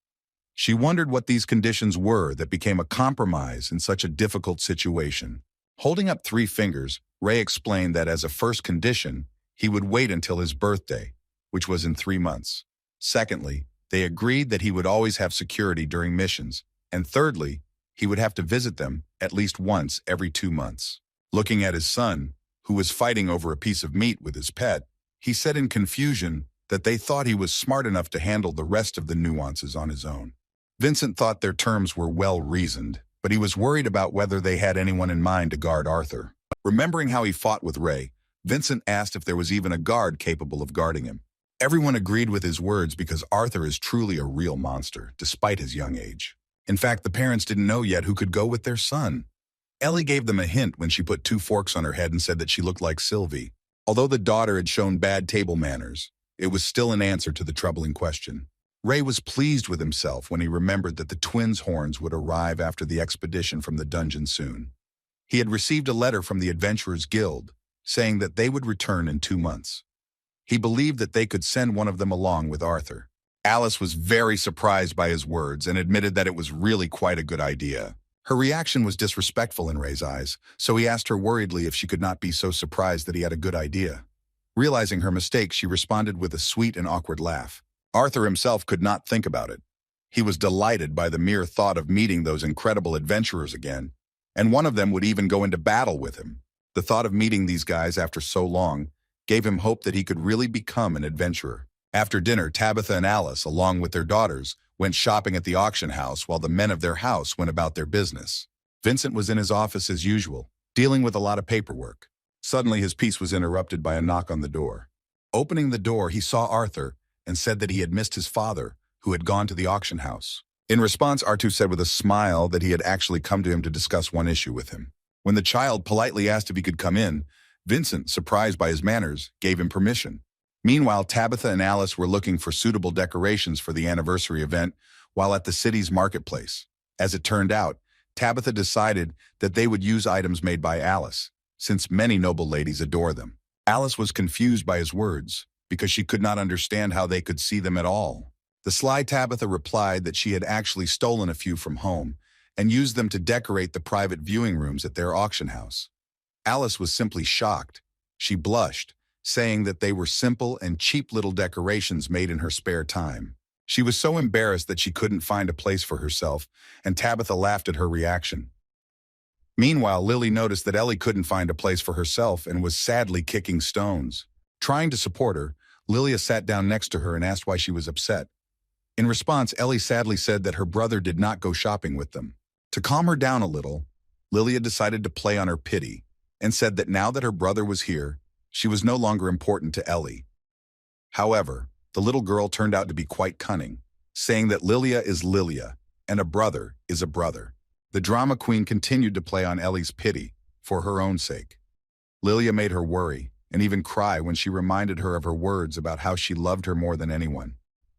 She wondered what these conditions were that became a compromise in such a difficult situation. Holding up 3 fingers, Ray explained that as a first condition, he would wait until his birthday, which was in 3 months. Secondly, they agreed that he would always have security during missions. And thirdly, he would have to visit them at least once every 2 months. Looking at his son, who was fighting over a piece of meat with his pet, he said in confusion that they thought he was smart enough to handle the rest of the nuances on his own. Vincent thought their terms were well-reasoned, but he was worried about whether they had anyone in mind to guard Arthur. Remembering how he fought with Ray, Vincent asked if there was even a guard capable of guarding him. Everyone agreed with his words because Arthur is truly a real monster, despite his young age. In fact, the parents didn't know yet who could go with their son. Ellie gave them a hint when she put 2 forks on her head and said that she looked like Sylvie. Although the daughter had shown bad table manners, it was still an answer to the troubling question. Ray was pleased with himself when he remembered that the twins' horns would arrive after the expedition from the dungeon soon. He had received a letter from the Adventurers Guild, saying that they would return in 2 months. He believed that they could send one of them along with Arthur. Alice was very surprised by his words and admitted that it was really quite a good idea. Her reaction was disrespectful in Ray's eyes, so he asked her worriedly if she could not be so surprised that he had a good idea. Realizing her mistake, she responded with a sweet and awkward laugh. Arthur himself could not think about it. He was delighted by the mere thought of meeting those incredible adventurers again, and one of them would even go into battle with him. The thought of meeting these guys after so long gave him hope that he could really become an adventurer. After dinner, Tabitha and Alice, along with their daughters, went shopping at the auction house while the men of their house went about their business. Vincent was in his office as usual, dealing with a lot of paperwork. Suddenly, his peace was interrupted by a knock on the door. Opening the door, he saw Arthur and said that he had missed his father, who had gone to the auction house. In response, Arthur said with a smile that he had actually come to him to discuss one issue with him. When the child politely asked if he could come in, Vincent, surprised by his manners, gave him permission. Meanwhile, Tabitha and Alice were looking for suitable decorations for the anniversary event while at the city's marketplace. As it turned out, Tabitha decided that they would use items made by Alice, since many noble ladies adore them. Alice was confused by his words, because she could not understand how they could see them at all. The sly Tabitha replied that she had actually stolen a few from home and used them to decorate the private viewing rooms at their auction house. Alice was simply shocked. She blushed, saying that they were simple and cheap little decorations made in her spare time. She was so embarrassed that she couldn't find a place for herself, and Tabitha laughed at her reaction. Meanwhile, Lily noticed that Ellie couldn't find a place for herself and was sadly kicking stones. Trying to support her, Lilia sat down next to her and asked why she was upset. In response, Ellie sadly said that her brother did not go shopping with them. To calm her down a little, Lilia decided to play on her pity and said that now that her brother was here, she was no longer important to Ellie. However, the little girl turned out to be quite cunning, saying that Lilia is Lilia and a brother is a brother. The drama queen continued to play on Ellie's pity for her own sake. Lilia made her worry and even cry when she reminded her of her words about how she loved her more than anyone,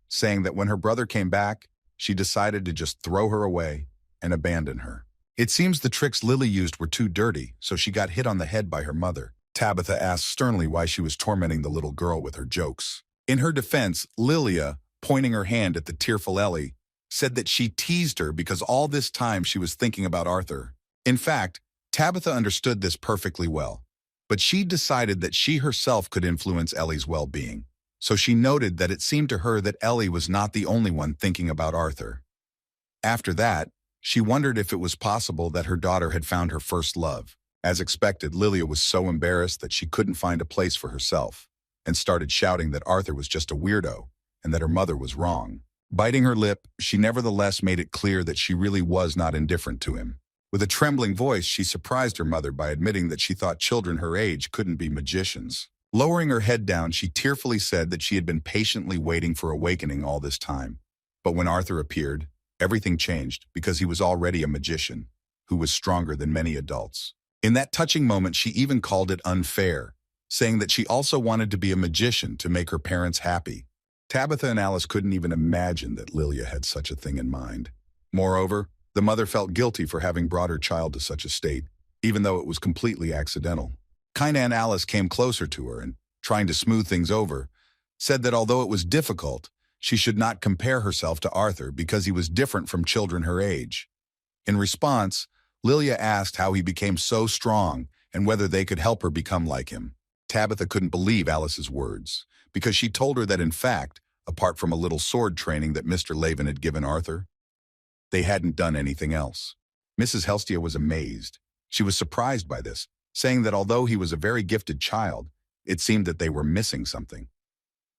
saying that when her brother came back, she decided to just throw her away and abandon her. It seems the tricks Lily used were too dirty, so she got hit on the head by her mother. Tabitha asked sternly why she was tormenting the little girl with her jokes. In her defense, Lilia, pointing her hand at the tearful Ellie, said that she teased her because all this time she was thinking about Arthur. In fact, Tabitha understood this perfectly well, but she decided that she herself could influence Ellie's well-being. So she noted that it seemed to her that Ellie was not the only one thinking about Arthur. After that, she wondered if it was possible that her daughter had found her first love. As expected, Lilia was so embarrassed that she couldn't find a place for herself and started shouting that Arthur was just a weirdo and that her mother was wrong. Biting her lip, she nevertheless made it clear that she really was not indifferent to him. With a trembling voice, she surprised her mother by admitting that she thought children her age couldn't be magicians. Lowering her head down, she tearfully said that she had been patiently waiting for awakening all this time. But when Arthur appeared, everything changed because he was already a magician who was stronger than many adults. In that touching moment, she even called it unfair, saying that she also wanted to be a magician to make her parents happy. Tabitha and Alice couldn't even imagine that Lilia had such a thing in mind. Moreover, the mother felt guilty for having brought her child to such a state, even though it was completely accidental. Kind Aunt Alice came closer to her and, trying to smooth things over, said that although it was difficult, she should not compare herself to Arthur because he was different from children her age. In response, Lilia asked how he became so strong and whether they could help her become like him. Tabitha couldn't believe Alice's words, because she told her that in fact, apart from a little sword training that Mr. Laven had given Arthur, they hadn't done anything else. Mrs. Helstia was amazed. She was surprised by this, saying that although he was a very gifted child, it seemed that they were missing something.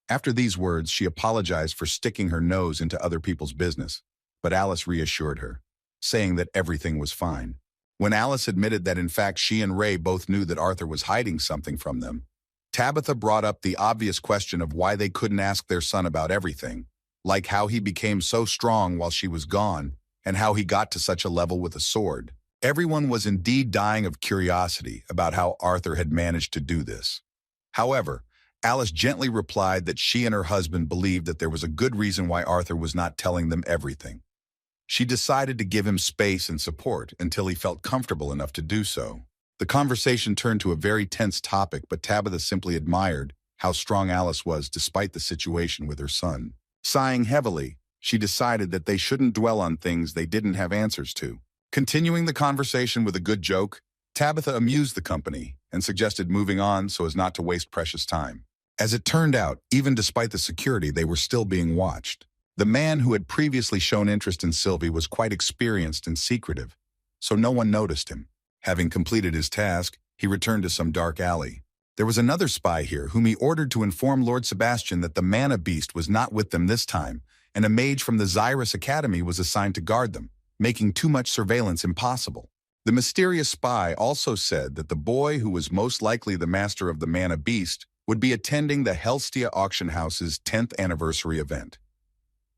After these words, she apologized for sticking her nose into other people's business, but Alice reassured her, saying that everything was fine. When Alice admitted that in fact she and Ray both knew that Arthur was hiding something from them, Tabitha brought up the obvious question of why they couldn't ask their son about everything, like how he became so strong while she was gone and how he got to such a level with a sword. Everyone was indeed dying of curiosity about how Arthur had managed to do this. However, Alice gently replied that she and her husband believed that there was a good reason why Arthur was not telling them everything. She decided to give him space and support until he felt comfortable enough to do so. The conversation turned to a very tense topic, but Tabitha simply admired how strong Alice was despite the situation with her son. Sighing heavily, she decided that they shouldn't dwell on things they didn't have answers to. Continuing the conversation with a good joke, Tabitha amused the company and suggested moving on so as not to waste precious time. As it turned out, even despite the security, they were still being watched. The man who had previously shown interest in Sylvie was quite experienced and secretive, so no one noticed him. Having completed his task, he returned to some dark alley. There was another spy here whom he ordered to inform Lord Sebastian that the mana beast was not with them this time, and a mage from the Zyrus Academy was assigned to guard them, making too much surveillance impossible. The mysterious spy also said that the boy who was most likely the master of the Mana Beast would be attending the Helstia Auction House's 10th anniversary event.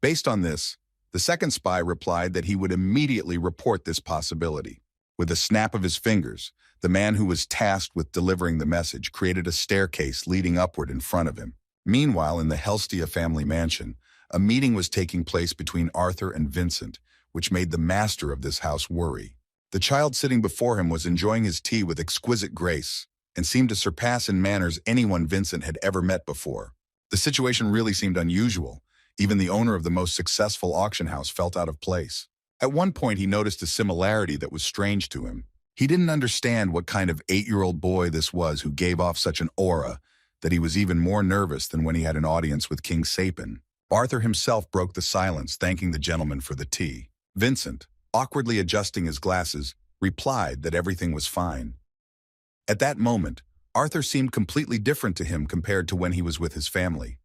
Based on this, the second spy replied that he would immediately report this possibility. With a snap of his fingers, the man who was tasked with delivering the message created a staircase leading upward in front of him. Meanwhile, in the Helstia family mansion, a meeting was taking place between Arthur and Vincent, which made the master of this house worry. The child sitting before him was enjoying his tea with exquisite grace and seemed to surpass in manners anyone Vincent had ever met before. The situation really seemed unusual. Even the owner of the most successful auction house felt out of place. At one point, he noticed a similarity that was strange to him. He didn't understand what kind of 8-year-old boy this was who gave off such an aura that he was even more nervous than when he had an audience with King Sapen. Arthur himself broke the silence, thanking the gentleman for the tea. Vincent, awkwardly adjusting his glasses, replied that everything was fine. At that moment, Arthur seemed completely different to him compared to when he was with his family.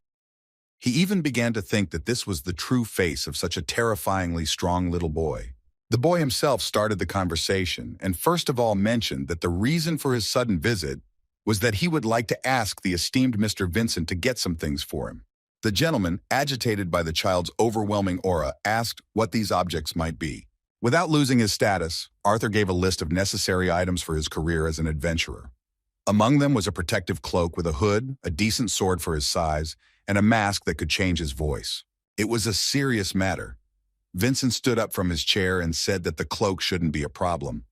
He even began to think that this was the true face of such a terrifyingly strong little boy. The boy himself started the conversation and first of all mentioned that the reason for his sudden visit was that he would like to ask the esteemed Mr. Vincent to get some things for him. The gentleman, agitated by the child's overwhelming aura, asked what these objects might be. Without losing his status, Arthur gave a list of necessary items for his career as an adventurer. Among them was a protective cloak with a hood, a decent sword for his size, and a mask that could change his voice. It was a serious matter. Vincent stood up from his chair and said that the cloak shouldn't be a problem.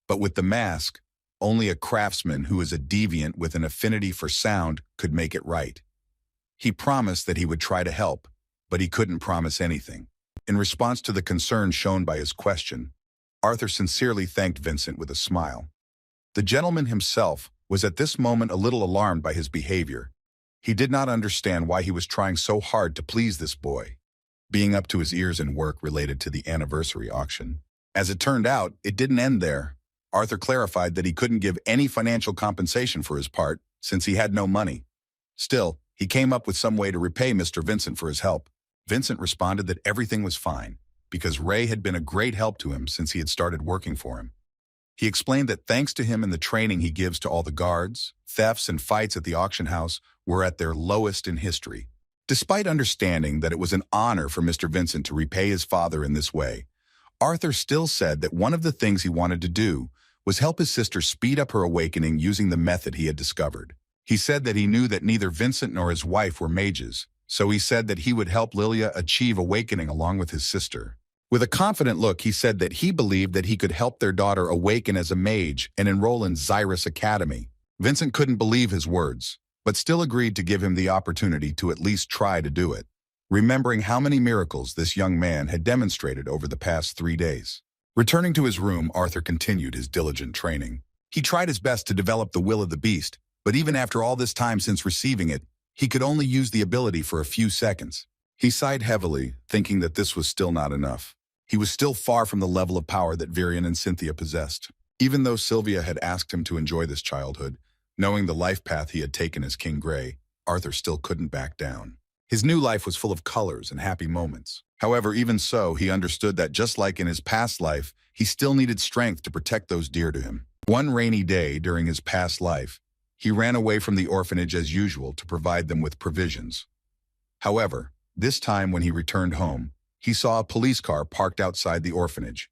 But with the mask, only a craftsman who is a deviant with an affinity for sound could make it right. He promised that he would try to help, but he couldn't promise anything. In response to the concern shown by his question, Arthur sincerely thanked Vincent with a smile. The gentleman himself was at this moment a little alarmed by his behavior. He did not understand why he was trying so hard to please this boy, being up to his ears in work related to the anniversary auction. As it turned out, it didn't end there. Arthur clarified that he couldn't give any financial compensation for his part since he had no money. Still, he came up with some way to repay Mr. Vincent for his help. Vincent responded that everything was fine because Ray had been a great help to him since he had started working for him. He explained that thanks to him and the training he gives to all the guards, thefts and fights at the auction house were at their lowest in history. Despite understanding that it was an honor for Mr. Vincent to repay his father in this way, Arthur still said that one of the things he wanted to do was help his sister speed up her awakening using the method he had discovered. He said that he knew that neither Vincent nor his wife were mages, so he said that he would help Lilia achieve awakening along with his sister. With a confident look, he said that he believed that he could help their daughter awaken as a mage and enroll in Zyrus Academy. Vincent couldn't believe his words, but still agreed to give him the opportunity to at least try to do it, remembering how many miracles this young man had demonstrated over the past 3 days. Returning to his room, Arthur continued his diligent training. He tried his best to develop the will of the beast, but even after all this time since receiving it, he could only use the ability for a few seconds. He sighed heavily, thinking that this was still not enough. He was still far from the level of power that Viran and Cynthia possessed. Even though Sylvia had asked him to enjoy this childhood, knowing the life path he had taken as King Grey, Arthur still couldn't back down. His new life was full of colors and happy moments. However, even so, he understood that just like in his past life, he still needed strength to protect those dear to him. One rainy day during his past life, he ran away from the orphanage as usual to provide them with provisions. However, this time when he returned home, he saw a police car parked outside the orphanage,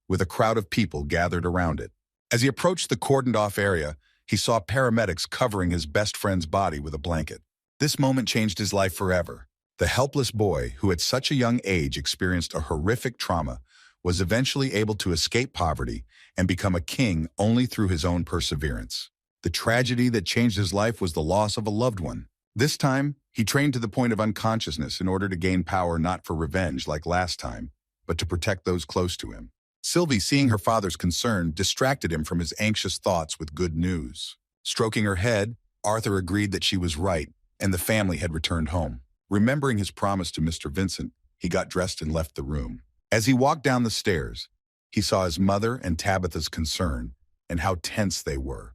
with a crowd of people gathered around it. As he approached the cordoned-off area, he saw paramedics covering his best friend's body with a blanket. This moment changed his life forever. The helpless boy, who at such a young age experienced a horrific trauma, was eventually able to escape poverty and become a king only through his own perseverance. The tragedy that changed his life was the loss of a loved one. This time, he trained to the point of unconsciousness in order to gain power not for revenge like last time, but to protect those close to him. Sylvie, seeing her father's concern, distracted him from his anxious thoughts with good news. Stroking her head, Arthur agreed that she was right, and the family had returned home. Remembering his promise to Mr. Vincent, he got dressed and left the room. As he walked down the stairs, he saw his mother and Tabitha's concern and how tense they were.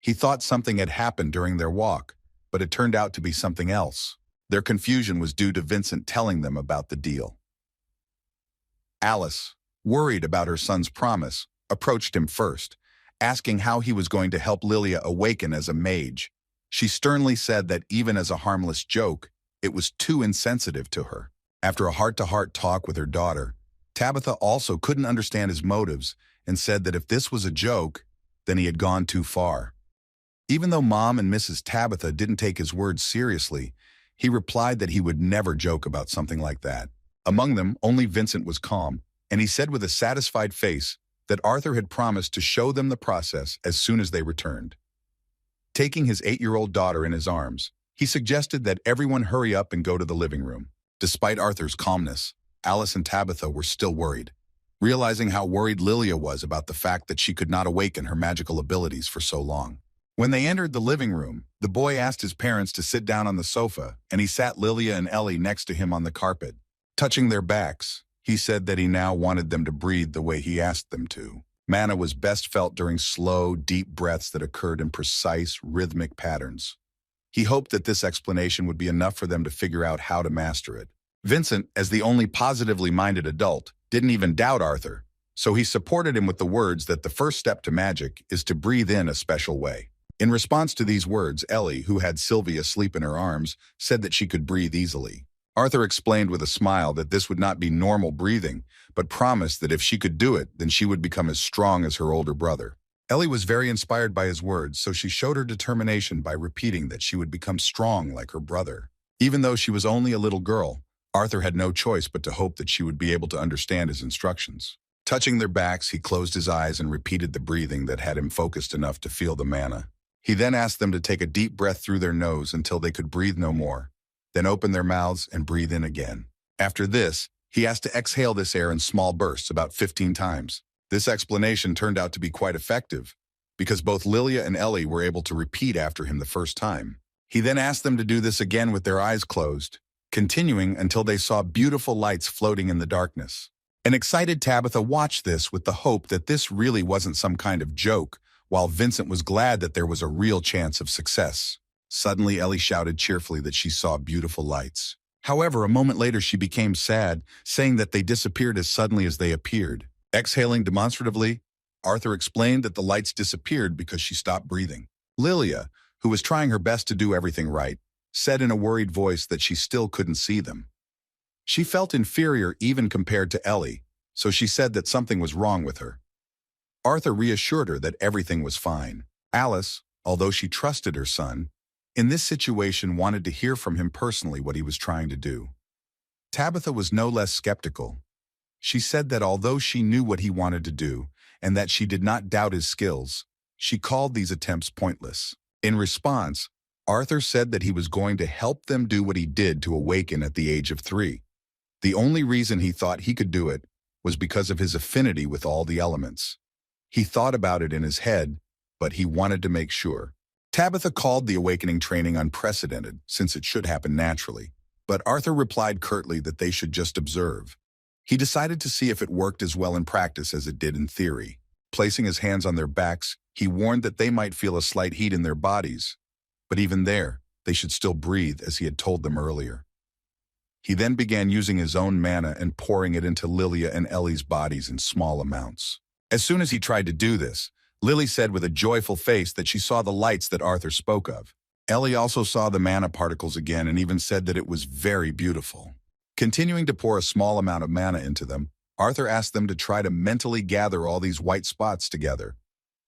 He thought something had happened during their walk, but it turned out to be something else. Their confusion was due to Vincent telling them about the deal. Alice, worried about her son's promise, approached him first, asking how he was going to help Lilia awaken as a mage. She sternly said that even as a harmless joke, it was too insensitive to her. After a heart-to-heart talk with her daughter, Tabitha also couldn't understand his motives and said that if this was a joke, then he had gone too far. Even though Mom and Mrs. Tabitha didn't take his words seriously, he replied that he would never joke about something like that. Among them, only Vincent was calm, and he said with a satisfied face that Arthur had promised to show them the process as soon as they returned. Taking his 8-year-old daughter in his arms, he suggested that everyone hurry up and go to the living room. Despite Arthur's calmness, Alice and Tabitha were still worried, realizing how worried Lilia was about the fact that she could not awaken her magical abilities for so long. When they entered the living room, the boy asked his parents to sit down on the sofa, and he sat Lilia and Ellie next to him on the carpet. Touching their backs, he said that he now wanted them to breathe the way he asked them to. Mana was best felt during slow, deep breaths that occurred in precise, rhythmic patterns. He hoped that this explanation would be enough for them to figure out how to master it. Vincent, as the only positively minded adult, didn't even doubt Arthur, so he supported him with the words that the first step to magic is to breathe in a special way. In response to these words, Ellie, who had Sylvie asleep in her arms, said that she could breathe easily. Arthur explained with a smile that this would not be normal breathing, but promised that if she could do it, then she would become as strong as her older brother. Ellie was very inspired by his words, so she showed her determination by repeating that she would become strong like her brother. Even though she was only a little girl, Arthur had no choice but to hope that she would be able to understand his instructions. Touching their backs, he closed his eyes and repeated the breathing that had him focused enough to feel the mana. He then asked them to take a deep breath through their nose until they could breathe no more, then open their mouths and breathe in again. After this, he asked to exhale this air in small bursts about 15 times. This explanation turned out to be quite effective, because both Lilia and Ellie were able to repeat after him the first time. He then asked them to do this again with their eyes closed, continuing until they saw beautiful lights floating in the darkness. An excited Tabitha watched this with the hope that this really wasn't some kind of joke, while Vincent was glad that there was a real chance of success. Suddenly, Ellie shouted cheerfully that she saw beautiful lights. However, a moment later she became sad, saying that they disappeared as suddenly as they appeared. Exhaling demonstratively, Arthur explained that the lights disappeared because she stopped breathing. Lilia, who was trying her best to do everything right, said in a worried voice that she still couldn't see them. She felt inferior even compared to Ellie, so she said that something was wrong with her. Arthur reassured her that everything was fine. Alice, although she trusted her son, in this situation wanted to hear from him personally what he was trying to do. Tabitha was no less skeptical. She said that although she knew what he wanted to do, and that she did not doubt his skills, she called these attempts pointless. In response, Arthur said that he was going to help them do what he did to awaken at the age of 3. The only reason he thought he could do it was because of his affinity with all the elements. He thought about it in his head, but he wanted to make sure. Tabitha called the awakening training unprecedented, since it should happen naturally, but Arthur replied curtly that they should just observe. He decided to see if it worked as well in practice as it did in theory. Placing his hands on their backs, he warned that they might feel a slight heat in their bodies, but even there, they should still breathe as he had told them earlier. He then began using his own mana and pouring it into Lilia and Ellie's bodies in small amounts. As soon as he tried to do this, Lily said with a joyful face that she saw the lights that Arthur spoke of. Ellie also saw the mana particles again and even said that it was very beautiful. Continuing to pour a small amount of mana into them, Arthur asked them to try to mentally gather all these white spots together.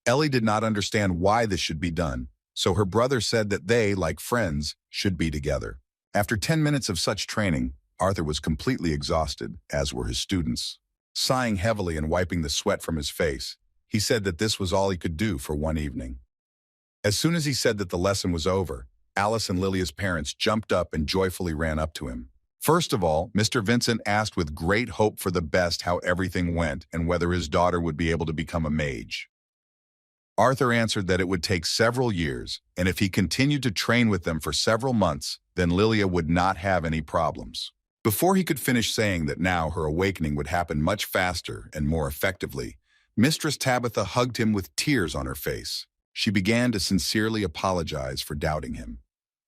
Ellie did not understand why this should be done, so her brother said that they, like friends, should be together. After 10 minutes of such training, Arthur was completely exhausted, as were his students. Sighing heavily and wiping the sweat from his face, he said that this was all he could do for one evening. As soon as he said that the lesson was over, Alice and Lilia's parents jumped up and joyfully ran up to him. First of all, Mr. Vincent asked with great hope for the best how everything went and whether his daughter would be able to become a mage. Arthur answered that it would take several years, and if he continued to train with them for several months, then Lilia would not have any problems. Before he could finish saying that now her awakening would happen much faster and more effectively, Mistress Tabitha hugged him with tears on her face. She began to sincerely apologize for doubting him.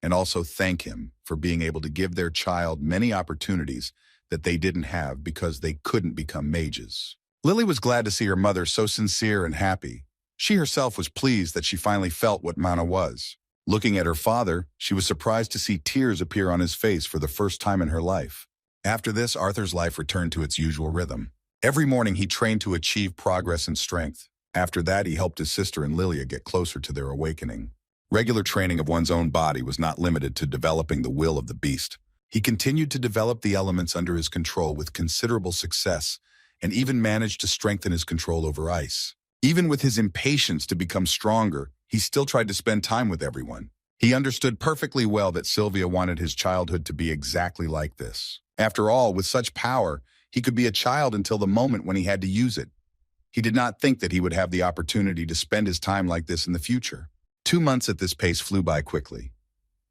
and also thank him for being able to give their child many opportunities that they didn't have because they couldn't become mages. Lily was glad to see her mother so sincere and happy. She herself was pleased that she finally felt what Manhwa was. Looking at her father, she was surprised to see tears appear on his face for the first time in her life. After this, Arthur's life returned to its usual rhythm. Every morning he trained to achieve progress and strength. After that, he helped his sister and Lilia get closer to their awakening. Regular training of one's own body was not limited to developing the will of the beast. He continued to develop the elements under his control with considerable success, and even managed to strengthen his control over ice. Even with his impatience to become stronger, he still tried to spend time with everyone. He understood perfectly well that Sylvia wanted his childhood to be exactly like this. After all, with such power, he could be a child until the moment when he had to use it. He did not think that he would have the opportunity to spend his time like this in the future. 2 months at this pace flew by quickly.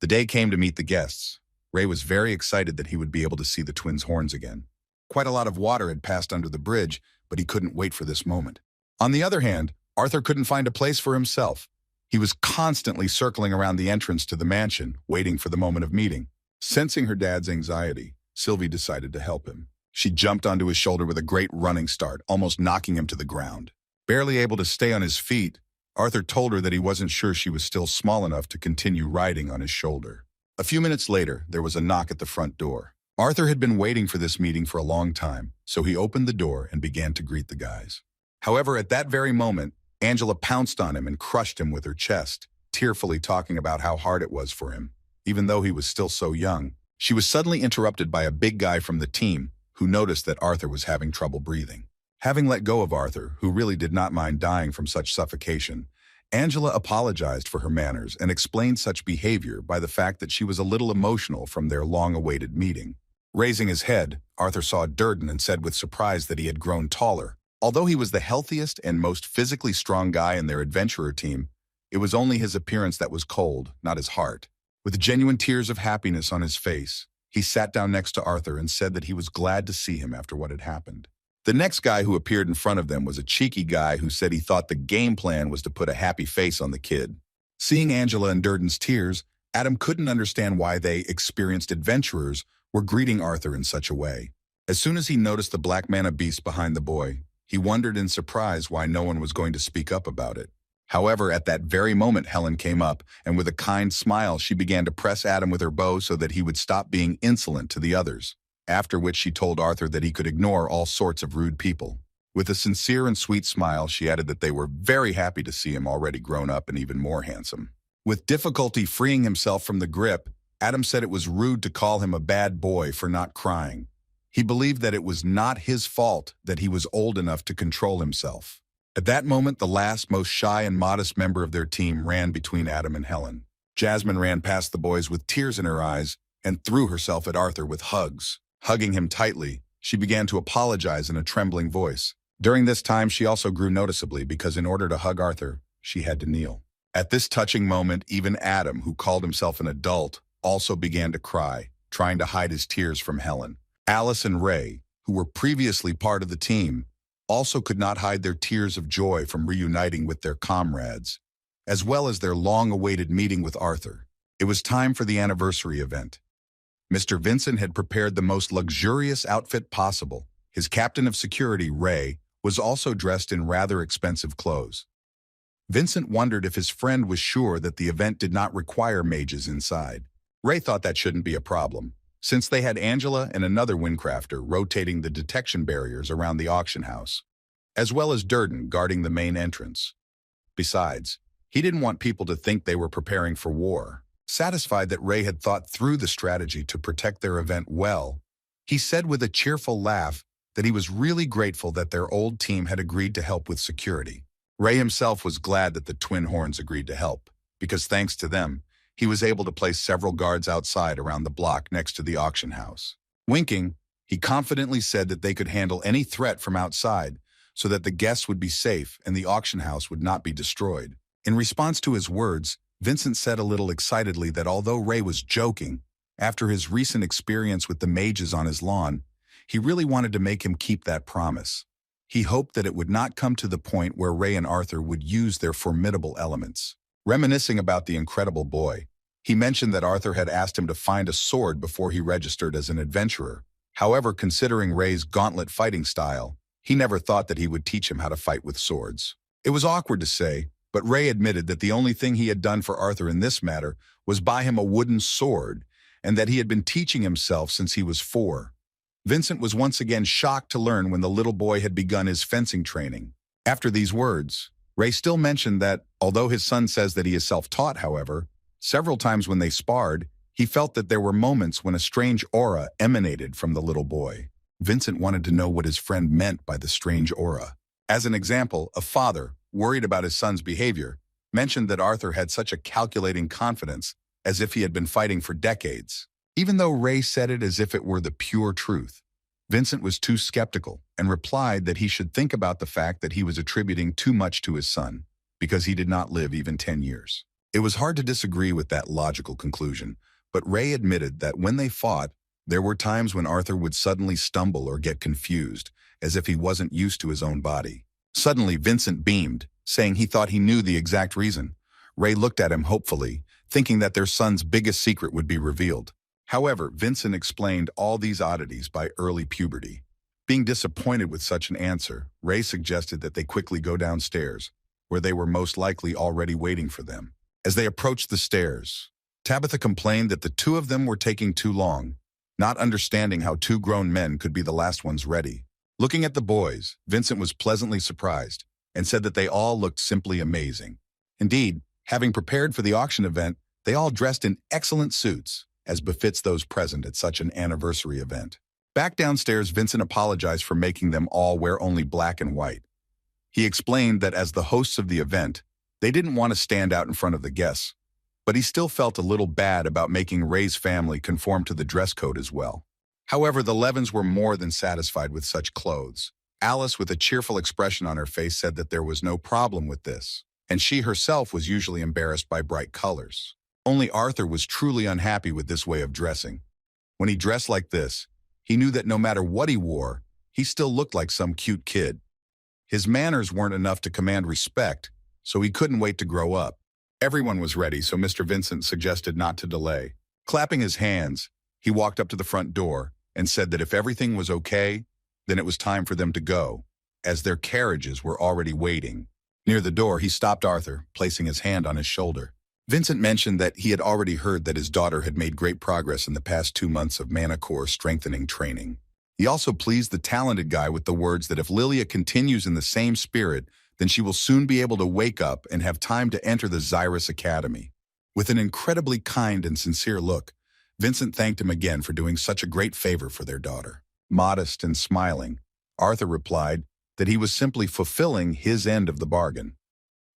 The day came to meet the guests. Ray was very excited that he would be able to see the twins' horns again. Quite a lot of water had passed under the bridge, but he couldn't wait for this moment. On the other hand, Arthur couldn't find a place for himself. He was constantly circling around the entrance to the mansion, waiting for the moment of meeting. Sensing her dad's anxiety, Sylvie decided to help him. She jumped onto his shoulder with a great running start, almost knocking him to the ground. Barely able to stay on his feet, Arthur told her that he wasn't sure she was still small enough to continue riding on his shoulder. A few minutes later, there was a knock at the front door. Arthur had been waiting for this meeting for a long time, so he opened the door and began to greet the guys. However, at that very moment, Angela pounced on him and crushed him with her chest, tearfully talking about how hard it was for him, even though he was still so young. She was suddenly interrupted by a big guy from the team who noticed that Arthur was having trouble breathing. Having let go of Arthur, who really did not mind dying from such suffocation, Angela apologized for her manners and explained such behavior by the fact that she was a little emotional from their long-awaited meeting. Raising his head, Arthur saw Durden and said with surprise that he had grown taller. Although he was the healthiest and most physically strong guy in their adventurer team, it was only his appearance that was cold, not his heart. With genuine tears of happiness on his face, he sat down next to Arthur and said that he was glad to see him after what had happened. The next guy who appeared in front of them was a cheeky guy who said he thought the game plan was to put a happy face on the kid. Seeing Angela and Durden's tears, Adam couldn't understand why they, experienced adventurers, were greeting Arthur in such a way. As soon as he noticed the black mana beast behind the boy, he wondered in surprise why no one was going to speak up about it. However, at that very moment, Helen came up, and with a kind smile, she began to press Adam with her bow so that he would stop being insolent to the others. After which she told Arthur that he could ignore all sorts of rude people. With a sincere and sweet smile, she added that they were very happy to see him already grown up and even more handsome. With difficulty freeing himself from the grip, Adam said it was rude to call him a bad boy for not crying. He believed that it was not his fault that he was old enough to control himself. At that moment, the last, most shy and modest member of their team ran between Adam and Helen. Jasmine ran past the boys with tears in her eyes and threw herself at Arthur with hugs. Hugging him tightly, she began to apologize in a trembling voice. During this time, she also grew noticeably because in order to hug Arthur, she had to kneel. At this touching moment, even Adam, who called himself an adult, also began to cry, trying to hide his tears from Helen. Alice and Ray, who were previously part of the team, also could not hide their tears of joy from reuniting with their comrades, as well as their long-awaited meeting with Arthur. It was time for the anniversary event. Mr. Vincent had prepared the most luxurious outfit possible. His captain of security, Ray, was also dressed in rather expensive clothes. Vincent wondered if his friend was sure that the event did not require mages inside. Ray thought that shouldn't be a problem, since they had Angela and another windcrafter rotating the detection barriers around the auction house, as well as Durden guarding the main entrance. Besides, he didn't want people to think they were preparing for war. Satisfied that Ray had thought through the strategy to protect their event well, he said with a cheerful laugh that he was really grateful that their old team had agreed to help with security. Ray himself was glad that the Twin Horns agreed to help, because thanks to them, he was able to place several guards outside around the block next to the auction house. Winking, he confidently said that they could handle any threat from outside so that the guests would be safe and the auction house would not be destroyed. In response to his words, Vincent said a little excitedly that although Ray was joking, after his recent experience with the mages on his lawn, he really wanted to make him keep that promise. He hoped that it would not come to the point where Ray and Arthur would use their formidable elements. Reminiscing about the incredible boy, He mentioned that Arthur had asked him to find a sword before he registered as an adventurer. However, considering Ray's gauntlet fighting style, he never thought that he would teach him how to fight with swords. It was awkward to say, but Ray admitted that the only thing he had done for Arthur in this matter was buy him a wooden sword, and that he had been teaching himself since he was 4. Vincent was once again shocked to learn when the little boy had begun his fencing training. After these words, Ray still mentioned that, although his son says that he is self-taught, however, several times when they sparred, he felt that there were moments when a strange aura emanated from the little boy. Vincent wanted to know what his friend meant by the strange aura. As an example, a father, worried about his son's behavior, mentioned that Arthur had such a calculating confidence, as if he had been fighting for decades. Even though Ray said it as if it were the pure truth, Vincent was too skeptical and replied that he should think about the fact that he was attributing too much to his son, because he did not live even 10 years. It was hard to disagree with that logical conclusion, but Ray admitted that when they fought, there were times when Arthur would suddenly stumble or get confused, as if he wasn't used to his own body. Suddenly, Vincent beamed, saying he thought he knew the exact reason. Ray looked at him hopefully, thinking that their son's biggest secret would be revealed. However, Vincent explained all these oddities by early puberty. Being disappointed with such an answer, Ray suggested that they quickly go downstairs, where they were most likely already waiting for them. As they approached the stairs, Tabitha complained that the two of them were taking too long, not understanding how 2 grown men could be the last ones ready. Looking at the boys, Vincent was pleasantly surprised and said that they all looked simply amazing. Indeed, having prepared for the auction event, they all dressed in excellent suits, as befits those present at such an anniversary event. Back downstairs, Vincent apologized for making them all wear only black and white. He explained that as the hosts of the event, they didn't want to stand out in front of the guests, but he still felt a little bad about making Ray's family conform to the dress code as well. However, the Levens were more than satisfied with such clothes. Alice, with a cheerful expression on her face, said that there was no problem with this, and she herself was usually embarrassed by bright colors. Only Arthur was truly unhappy with this way of dressing. When he dressed like this, he knew that no matter what he wore, he still looked like some cute kid. His manners weren't enough to command respect, so he couldn't wait to grow up. Everyone was ready, so Mr. Vincent suggested not to delay. Clapping his hands, he walked up to the front door and said that if everything was okay, then it was time for them to go, as their carriages were already waiting. Near the door, he stopped Arthur, placing his hand on his shoulder. Vincent mentioned that he had already heard that his daughter had made great progress in the past 2 months of mana core strengthening training. He also pleased the talented guy with the words that if Lilia continues in the same spirit, then she will soon be able to wake up and have time to enter the Zyrus Academy. With an incredibly kind and sincere look, Vincent thanked him again for doing such a great favor for their daughter. Modest and smiling, Arthur replied that he was simply fulfilling his end of the bargain.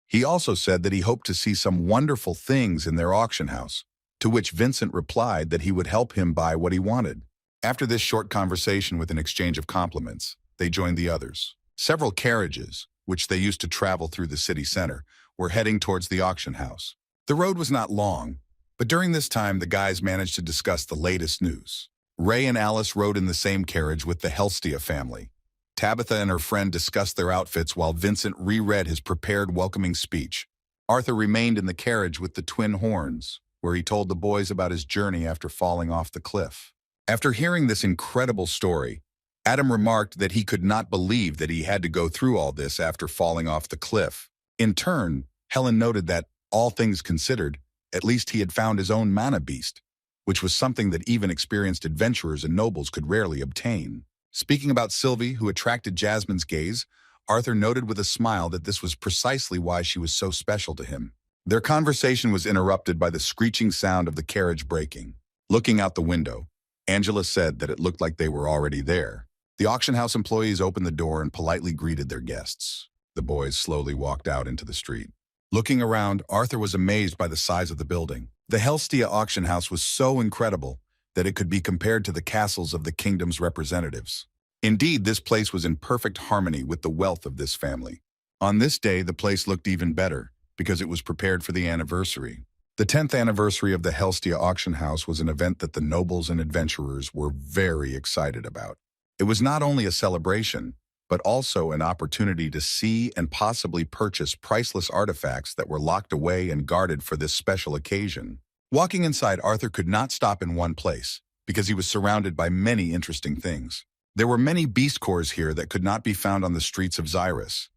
He also said that he hoped to see some wonderful things in their auction house, to which Vincent replied that he would help him buy what he wanted. After this short conversation with an exchange of compliments, they joined the others. Several carriages, which they used to travel through the city center, were heading towards the auction house. The road was not long, but during this time the guys managed to discuss the latest news. Ray and Alice rode in the same carriage with the Helstia family. Tabitha and her friend discussed their outfits while Vincent reread his prepared welcoming speech. Arthur remained in the carriage with the twin horns, where he told the boys about his journey after falling off the cliff. After hearing this incredible story, Adam remarked that he could not believe that he had to go through all this after falling off the cliff. In turn, Helen noted that, all things considered, at least he had found his own mana beast, which was something that even experienced adventurers and nobles could rarely obtain. Speaking about Sylvie, who attracted Jasmine's gaze, Arthur noted with a smile that this was precisely why she was so special to him. Their conversation was interrupted by the screeching sound of the carriage braking. Looking out the window, Angela said that it looked like they were already there. The auction house employees opened the door and politely greeted their guests. The boys slowly walked out into the street. Looking around, Arthur was amazed by the size of the building. The Helstia auction house was so incredible that it could be compared to the castles of the kingdom's representatives. Indeed, this place was in perfect harmony with the wealth of this family. On this day, the place looked even better, because it was prepared for the anniversary. The 10th anniversary of the Helstia auction house was an event that the nobles and adventurers were very excited about. It was not only a celebration, but also an opportunity to see and possibly purchase priceless artifacts that were locked away and guarded for this special occasion. Walking inside, Arthur could not stop in one place, because he was surrounded by many interesting things. There were many beast cores here that could not be found on the streets of Zyrus,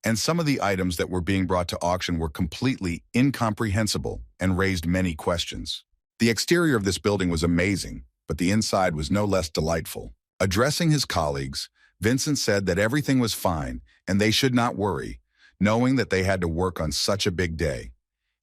and some of the items that were being brought to auction were completely incomprehensible and raised many questions. The exterior of this building was amazing, but the inside was no less delightful. Addressing his colleagues, Vincent said that everything was fine and they should not worry, knowing that they had to work on such a big day.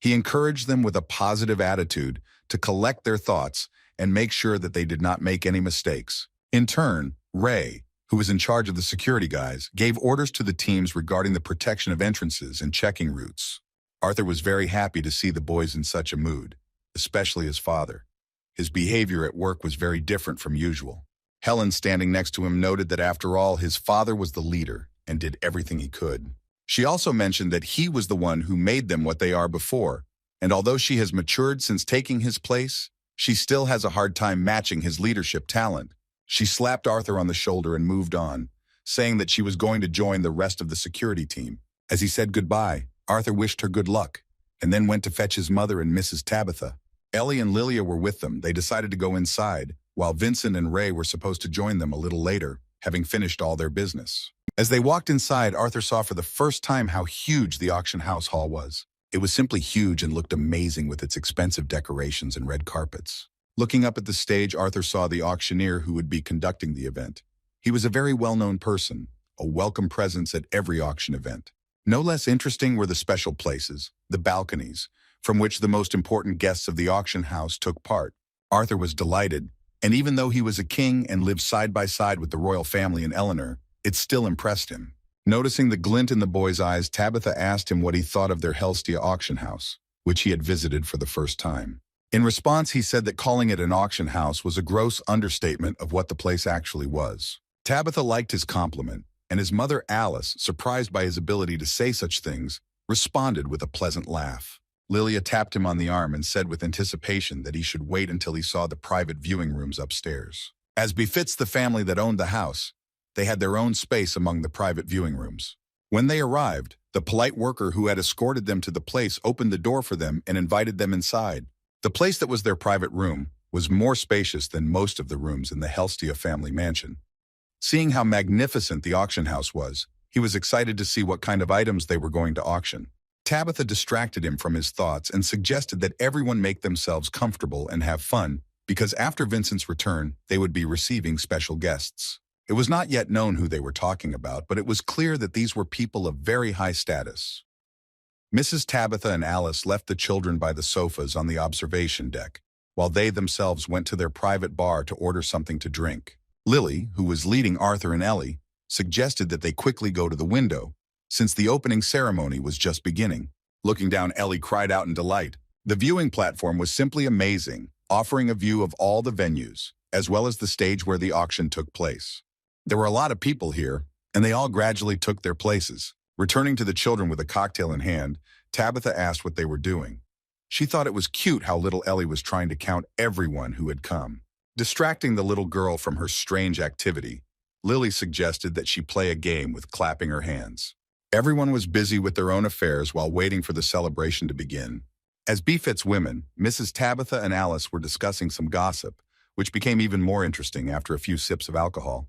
He encouraged them with a positive attitude to collect their thoughts and make sure that they did not make any mistakes. In turn, Ray, who was in charge of the security guys, gave orders to the teams regarding the protection of entrances and checking routes. Arthur was very happy to see the boys in such a mood, especially his father. His behavior at work was very different from usual. Helen, standing next to him, noted that after all, his father was the leader and did everything he could. She also mentioned that he was the one who made them what they are before, and although she has matured since taking his place, she still has a hard time matching his leadership talent. She slapped Arthur on the shoulder and moved on, saying that she was going to join the rest of the security team. As he said goodbye, Arthur wished her good luck, and then went to fetch his mother and Mrs. Tabitha. Ellie and Lilia were with them. They decided to go inside, while Vincent and Ray were supposed to join them a little later, having finished all their business. As they walked inside, Arthur saw for the first time how huge the auction house hall was. It was simply huge and looked amazing with its expensive decorations and red carpets. Looking up at the stage, Arthur saw the auctioneer who would be conducting the event. He was a very well-known person, a welcome presence at every auction event. No less interesting were the special places, the balconies, from which the most important guests of the auction house took part. Arthur was delighted, and even though he was a king and lived side by side with the royal family and Eleanor, it still impressed him. Noticing the glint in the boy's eyes, Tabitha asked him what he thought of their Helstia auction house, which he had visited for the first time. In response, he said that calling it an auction house was a gross understatement of what the place actually was. Tabitha liked his compliment, and his mother Alice, surprised by his ability to say such things, responded with a pleasant laugh. Lilia tapped him on the arm and said with anticipation that he should wait until he saw the private viewing rooms upstairs. As befits the family that owned the house, they had their own space among the private viewing rooms. When they arrived, the polite worker who had escorted them to the place opened the door for them and invited them inside. The place that was their private room was more spacious than most of the rooms in the Helstia family mansion. Seeing how magnificent the auction house was, he was excited to see what kind of items they were going to auction. Tabitha distracted him from his thoughts and suggested that everyone make themselves comfortable and have fun, because after Vincent's return, they would be receiving special guests. It was not yet known who they were talking about, but it was clear that these were people of very high status. Mrs. Tabitha and Alice left the children by the sofas on the observation deck, while they themselves went to their private bar to order something to drink. Lily, who was leading Arthur and Ellie, suggested that they quickly go to the window, since the opening ceremony was just beginning. Looking down, Ellie cried out in delight. The viewing platform was simply amazing, offering a view of all the venues, as well as the stage where the auction took place. There were a lot of people here, and they all gradually took their places. Returning to the children with a cocktail in hand, Tabitha asked what they were doing. She thought it was cute how little Ellie was trying to count everyone who had come. Distracting the little girl from her strange activity, Lily suggested that she play a game with clapping her hands. Everyone was busy with their own affairs while waiting for the celebration to begin. As befits women, Mrs. Tabitha and Alice were discussing some gossip, which became even more interesting after a few sips of alcohol.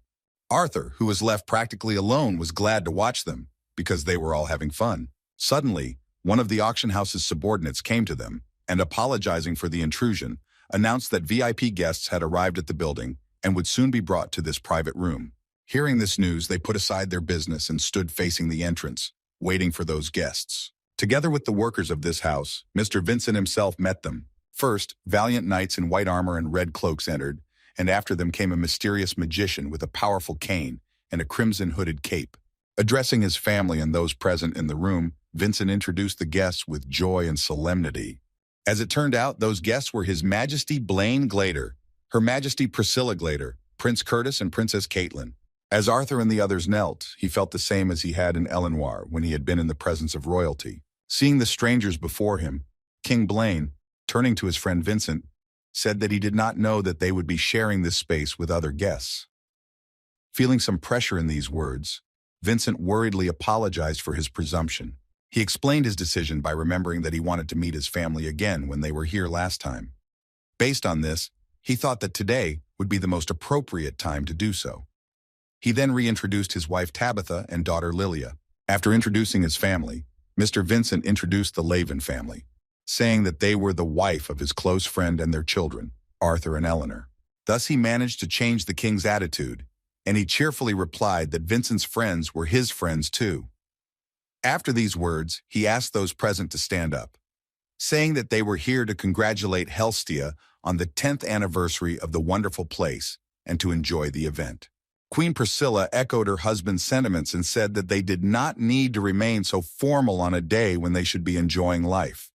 Arthur, who was left practically alone, was glad to watch them, because they were all having fun. Suddenly, one of the auction house's subordinates came to them, and apologizing for the intrusion, announced that VIP guests had arrived at the building and would soon be brought to this private room. Hearing this news, they put aside their business and stood facing the entrance, waiting for those guests. Together with the workers of this house, Mr. Vincent himself met them. First, valiant knights in white armor and red cloaks entered, and after them came a mysterious magician with a powerful cane and a crimson hooded cape. Addressing his family and those present in the room, Vincent introduced the guests with joy and solemnity. As it turned out, those guests were His Majesty Blaine Glader, Her Majesty Priscilla Glader, Prince Curtis, and Princess Caitlin. As Arthur and the others knelt, he felt the same as he had in Eleanor when he had been in the presence of royalty. Seeing the strangers before him, King Blaine, turning to his friend Vincent, said that he did not know that they would be sharing this space with other guests. Feeling some pressure in these words, Vincent worriedly apologized for his presumption. He explained his decision by remembering that he wanted to meet his family again when they were here last time. Based on this, he thought that today would be the most appropriate time to do so. He then reintroduced his wife Tabitha and daughter Lilia. After introducing his family, Mr. Vincent introduced the Elven family, saying that they were the wife of his close friend and their children, Arthur and Eleanor. Thus he managed to change the king's attitude, and he cheerfully replied that Vincent's friends were his friends too. After these words, he asked those present to stand up, saying that they were here to congratulate Helstia on the 10th anniversary of the wonderful place and to enjoy the event. Queen Priscilla echoed her husband's sentiments and said that they did not need to remain so formal on a day when they should be enjoying life.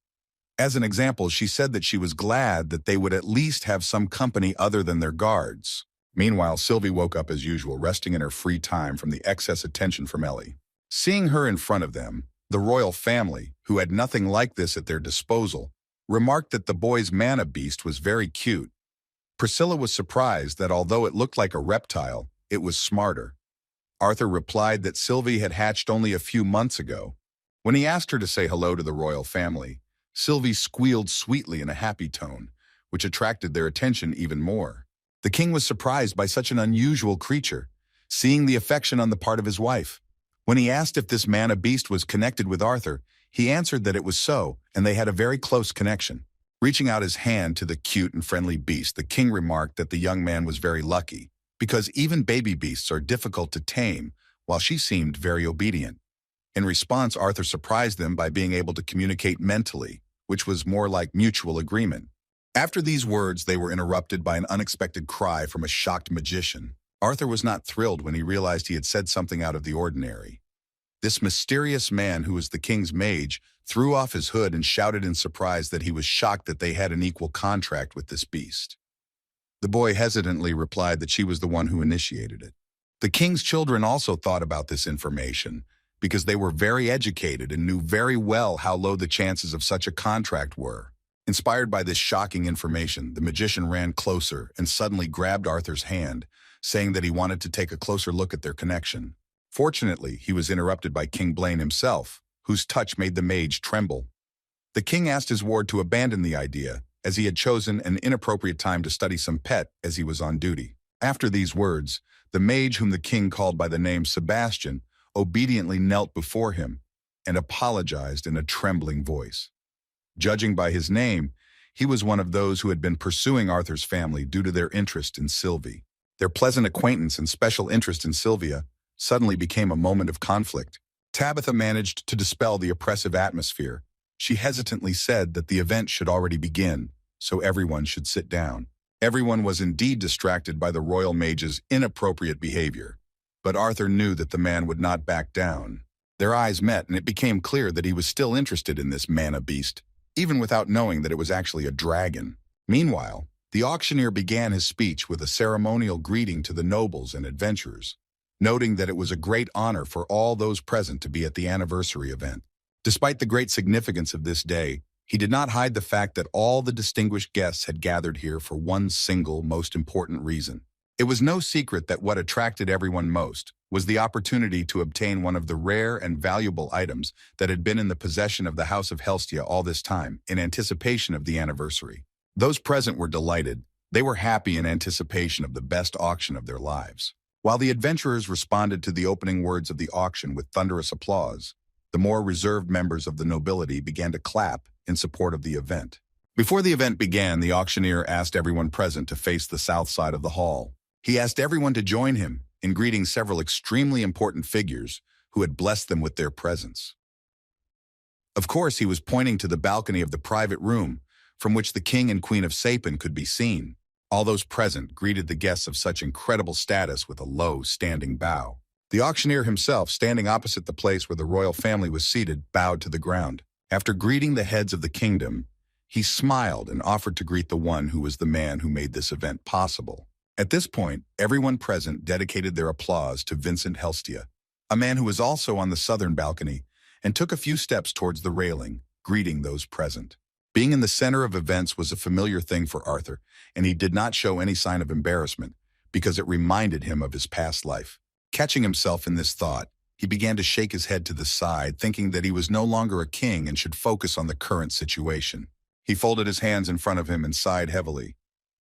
As an example, she said that she was glad that they would at least have some company other than their guards. Meanwhile, Sylvie woke up as usual, resting in her free time from the excess attention from Ellie. Seeing her in front of them, the royal family, who had nothing like this at their disposal, remarked that the boy's mana beast was very cute. Priscilla was surprised that although it looked like a reptile, it was smarter. Arthur replied that Sylvie had hatched only a few months ago. When he asked her to say hello to the royal family, Sylvie squealed sweetly in a happy tone, which attracted their attention even more. The king was surprised by such an unusual creature, seeing the affection on the part of his wife. When he asked if this mana beast was connected with Arthur, he answered that it was so, and they had a very close connection. Reaching out his hand to the cute and friendly beast, the king remarked that the young man was very lucky, because even baby beasts are difficult to tame, while she seemed very obedient. In response, Arthur surprised them by being able to communicate mentally, which was more like mutual agreement. After these words, they were interrupted by an unexpected cry from a shocked magician. Arthur was not thrilled when he realized he had said something out of the ordinary. This mysterious man, who was the king's mage, threw off his hood and shouted in surprise that he was shocked that they had an equal contract with this beast. The boy hesitantly replied that she was the one who initiated it. The king's children also thought about this information, because they were very educated and knew very well how low the chances of such a contract were. Inspired by this shocking information, the magician ran closer and suddenly grabbed Arthur's hand, saying that he wanted to take a closer look at their connection. Fortunately, he was interrupted by King Blaine himself, whose touch made the mage tremble. The king asked his ward to abandon the idea, as he had chosen an inappropriate time to study some pet as he was on duty. After these words, the mage, whom the king called by the name Sebastian, obediently knelt before him and apologized in a trembling voice. Judging by his name, he was one of those who had been pursuing Arthur's family due to their interest in Sylvie. Their pleasant acquaintance and special interest in Sylvia suddenly became a moment of conflict. Tabitha managed to dispel the oppressive atmosphere. She hesitantly said that the event should already begin, so everyone should sit down. Everyone was indeed distracted by the royal mage's inappropriate behavior, but Arthur knew that the man would not back down. Their eyes met, and it became clear that he was still interested in this mana beast, even without knowing that it was actually a dragon. Meanwhile, the auctioneer began his speech with a ceremonial greeting to the nobles and adventurers, noting that it was a great honor for all those present to be at the anniversary event. Despite the great significance of this day, he did not hide the fact that all the distinguished guests had gathered here for one single, most important reason. It was no secret that what attracted everyone most was the opportunity to obtain one of the rare and valuable items that had been in the possession of the House of Helstia all this time, in anticipation of the anniversary. Those present were delighted. They were happy in anticipation of the best auction of their lives. While the adventurers responded to the opening words of the auction with thunderous applause, the more reserved members of the nobility began to clap in support of the event. Before the event began, the auctioneer asked everyone present to face the south side of the hall. He asked everyone to join him in greeting several extremely important figures who had blessed them with their presence. Of course, he was pointing to the balcony of the private room from which the king and queen of Sapen could be seen. All those present greeted the guests of such incredible status with a low, standing bow. The auctioneer himself, standing opposite the place where the royal family was seated, bowed to the ground. After greeting the heads of the kingdom, he smiled and offered to greet the one who was the man who made this event possible. At this point, everyone present dedicated their applause to Vincent Helstia, a man who was also on the southern balcony, and took a few steps towards the railing, greeting those present. Being in the center of events was a familiar thing for Arthur, and he did not show any sign of embarrassment, because it reminded him of his past life. Catching himself in this thought, He began to shake his head to the side, thinking that he was no longer a king and should focus on the current situation. He folded his hands in front of him and sighed heavily,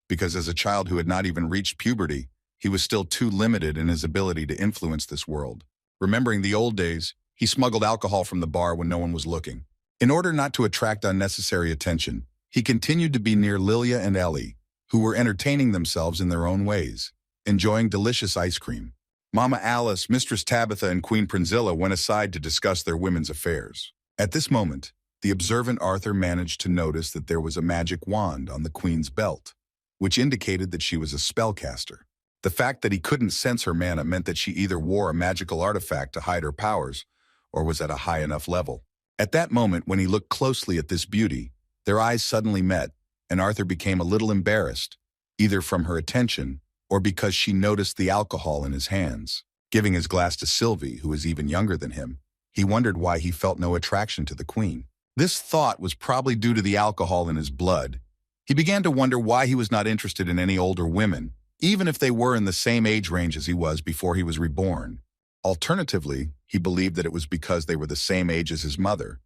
because as a child who had not even reached puberty, he was still too limited in his ability to influence this world. Remembering the old days, he smuggled alcohol from the bar when no one was looking. In order not to attract unnecessary attention, he continued to be near Lilia and Ellie, who were entertaining themselves in their own ways, enjoying delicious ice cream. Mama Alice, Mistress Tabitha, and Queen Prinzilla went aside to discuss their women's affairs. At this moment, the observant Arthur managed to notice that there was a magic wand on the Queen's belt, which indicated that she was a spellcaster. The fact that he couldn't sense her mana meant that she either wore a magical artifact to hide her powers or was at a high enough level. At that moment, when he looked closely at this beauty, their eyes suddenly met, and Arthur became a little embarrassed, either from her attention or because she noticed the alcohol in his hands. Giving his glass to Sylvie, who was even younger than him, he wondered why he felt no attraction to the Queen. This thought was probably due to the alcohol in his blood. He began to wonder why he was not interested in any older women, even if they were in the same age range as he was before he was reborn. Alternatively, he believed that it was because they were the same age as his mother.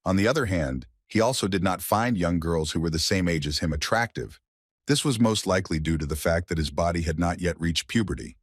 On the other hand, he also did not find young girls who were the same age as him attractive. This was most likely due to the fact that his body had not yet reached puberty.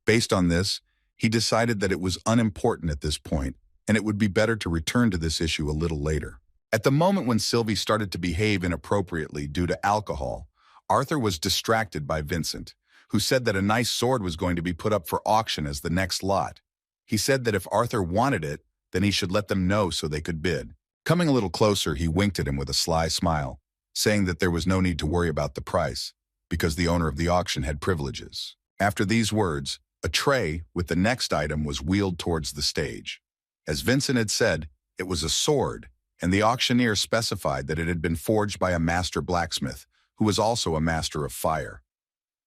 Based on this, he decided that it was unimportant at this point, and it would be better to return to this issue a little later. At the moment when Sylvie started to behave inappropriately due to alcohol, Arthur was distracted by Vincent, who said that a nice sword was going to be put up for auction as the next lot. He said that if Arthur wanted it, then he should let them know so they could bid. Coming a little closer, he winked at him with a sly smile, saying that there was no need to worry about the price, because the owner of the auction had privileges. After these words, a tray with the next item was wheeled towards the stage. As Vincent had said, it was a sword, and the auctioneer specified that it had been forged by a master blacksmith, who was also a master of fire.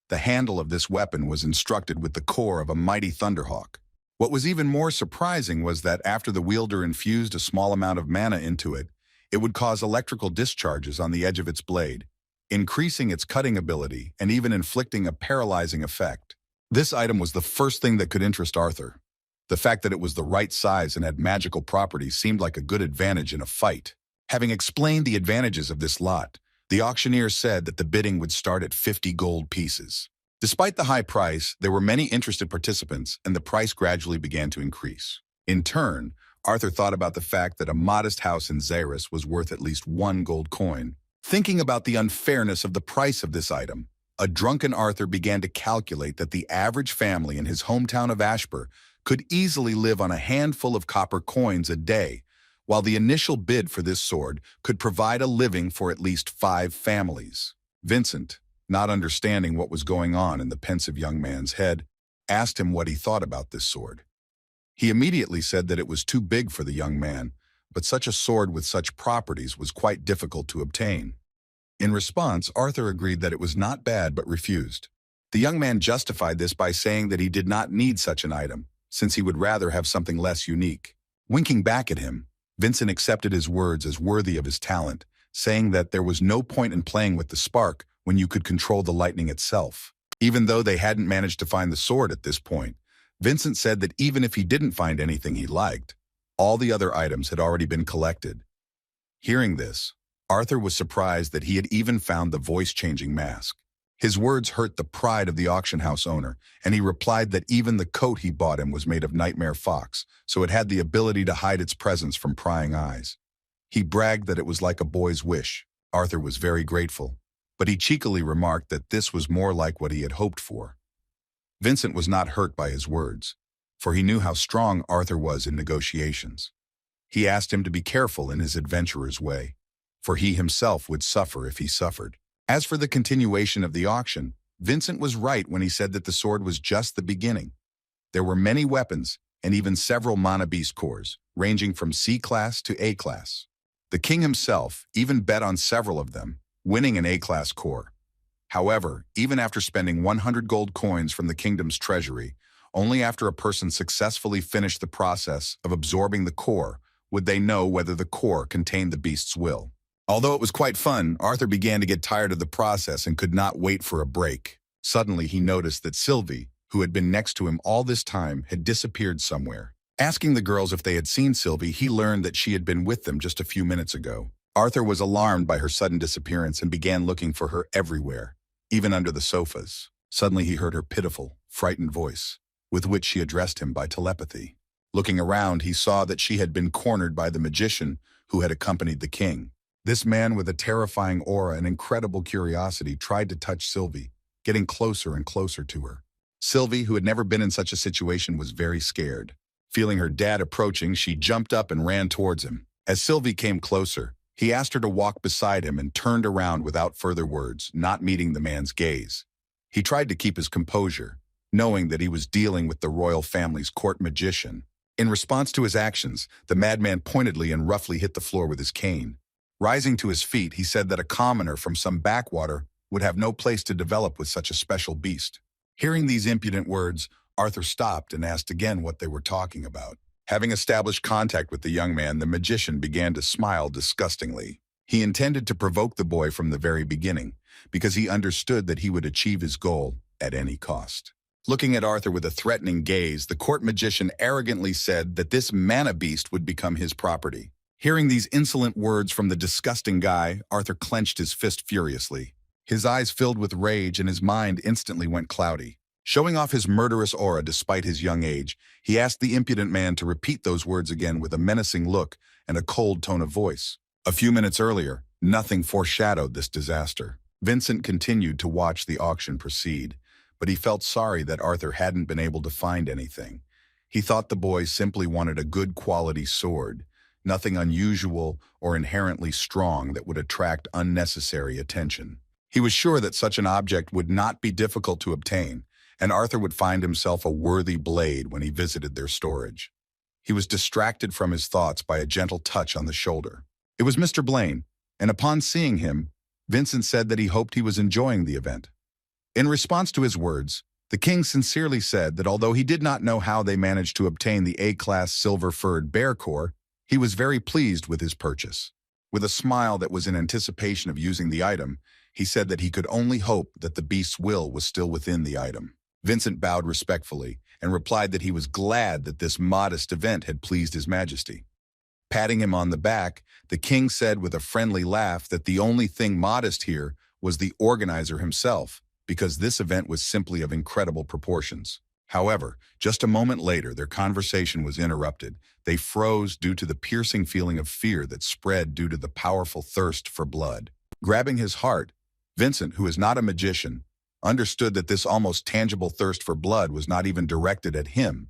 The handle of this weapon was constructed with the core of a mighty thunderhawk. What was even more surprising was that after the wielder infused a small amount of mana into it, it would cause electrical discharges on the edge of its blade, increasing its cutting ability and even inflicting a paralyzing effect. This item was the first thing that could interest Arthur. The fact that it was the right size and had magical properties seemed like a good advantage in a fight. Having explained the advantages of this lot, the auctioneer said that the bidding would start at 50 gold pieces. Despite the high price, there were many interested participants, and the price gradually began to increase. In turn, Arthur thought about the fact that a modest house in Zyrus was worth at least 1 gold coin. Thinking about the unfairness of the price of this item, a drunken Arthur began to calculate that the average family in his hometown of Ashbur could easily live on a handful of copper coins a day, while the initial bid for this sword could provide a living for at least 5 families. Vincent, not understanding what was going on in the pensive young man's head, asked him what he thought about this sword. He immediately said that it was too big for the young man, but such a sword with such properties was quite difficult to obtain. In response, Arthur agreed that it was not bad but refused. The young man justified this by saying that he did not need such an item, since he would rather have something less unique. Winking back at him, Vincent accepted his words as worthy of his talent, saying that there was no point in playing with the spark when you could control the lightning itself. Even though they hadn't managed to find the sword at this point, Vincent said that even if he didn't find anything he liked, all the other items had already been collected. Hearing this, Arthur was surprised that he had even found the voice-changing mask. His words hurt the pride of the auction house owner, and he replied that even the coat he bought him was made of nightmare fox, so it had the ability to hide its presence from prying eyes. He bragged that it was like a boy's wish. Arthur was very grateful, but he cheekily remarked that this was more like what he had hoped for. Vincent was not hurt by his words, for he knew how strong Arthur was in negotiations. He asked him to be careful in his adventurer's way, for he himself would suffer if he suffered. As for the continuation of the auction, Vincent was right when he said that the sword was just the beginning. There were many weapons, and even several mana beast cores, ranging from C-class to A-class. The king himself even bet on several of them, winning an A-class core. However, even after spending 100 gold coins from the kingdom's treasury, only after a person successfully finished the process of absorbing the core would they know whether the core contained the beast's will. Although it was quite fun, Arthur began to get tired of the process and could not wait for a break. Suddenly, he noticed that Sylvie, who had been next to him all this time, had disappeared somewhere. Asking the girls if they had seen Sylvie, he learned that she had been with them just a few minutes ago. Arthur was alarmed by her sudden disappearance and began looking for her everywhere, even under the sofas. Suddenly he heard her pitiful, frightened voice, with which she addressed him by telepathy. Looking around, he saw that she had been cornered by the magician who had accompanied the king. This man with a terrifying aura and incredible curiosity tried to touch Sylvie, getting closer and closer to her. Sylvie, who had never been in such a situation, was very scared. Feeling her dad approaching, she jumped up and ran towards him. As Sylvie came closer, he asked her to walk beside him and turned around without further words, not meeting the man's gaze. He tried to keep his composure, knowing that he was dealing with the royal family's court magician. In response to his actions, the madman pointedly and roughly hit the floor with his cane. Rising to his feet, he said that a commoner from some backwater would have no place to develop with such a special beast. Hearing these impudent words, Arthur stopped and asked again what they were talking about. Having established contact with the young man, the magician began to smile disgustingly. He intended to provoke the boy from the very beginning, because he understood that he would achieve his goal at any cost. Looking at Arthur with a threatening gaze, the court magician arrogantly said that this mana beast would become his property. Hearing these insolent words from the disgusting guy, Arthur clenched his fist furiously. His eyes filled with rage and his mind instantly went cloudy. Showing off his murderous aura despite his young age, he asked the impudent man to repeat those words again with a menacing look and a cold tone of voice. A few minutes earlier, nothing foreshadowed this disaster. Vincent continued to watch the auction proceed, but he felt sorry that Arthur hadn't been able to find anything. He thought the boy simply wanted a good quality sword, nothing unusual or inherently strong that would attract unnecessary attention. He was sure that such an object would not be difficult to obtain, and Arthur would find himself a worthy blade when he visited their storage. He was distracted from his thoughts by a gentle touch on the shoulder. It was Mr. Blaine, and upon seeing him, Vincent said that he hoped he was enjoying the event. In response to his words, the king sincerely said that although he did not know how they managed to obtain the A-class silver-furred bear core, he was very pleased with his purchase. With a smile that was in anticipation of using the item, he said that he could only hope that the beast's will was still within the item. Vincent bowed respectfully and replied that he was glad that this modest event had pleased His Majesty. Patting him on the back, the king said with a friendly laugh that the only thing modest here was the organizer himself, because this event was simply of incredible proportions. However, just a moment later, their conversation was interrupted. They froze due to the piercing feeling of fear that spread due to the powerful thirst for blood. Grabbing his heart, Vincent, who is not a magician, understood that this almost tangible thirst for blood was not even directed at him,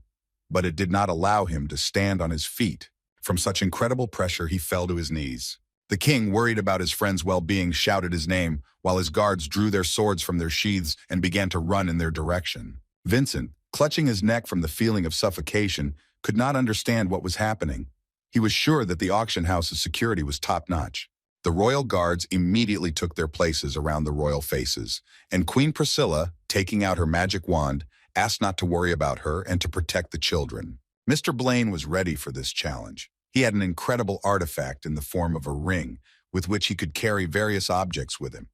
but it did not allow him to stand on his feet. From such incredible pressure, he fell to his knees. The king, worried about his friend's well-being, shouted his name, while his guards drew their swords from their sheaths and began to run in their direction. Vincent, clutching his neck from the feeling of suffocation, could not understand what was happening. He was sure that the auction house's security was top-notch. The royal guards immediately took their places around the royal faces, and Queen Priscilla, taking out her magic wand, asked not to worry about her and to protect the children. Mr. Blaine was ready for this challenge. He had an incredible artifact in the form of a ring, with which he could carry various objects with him.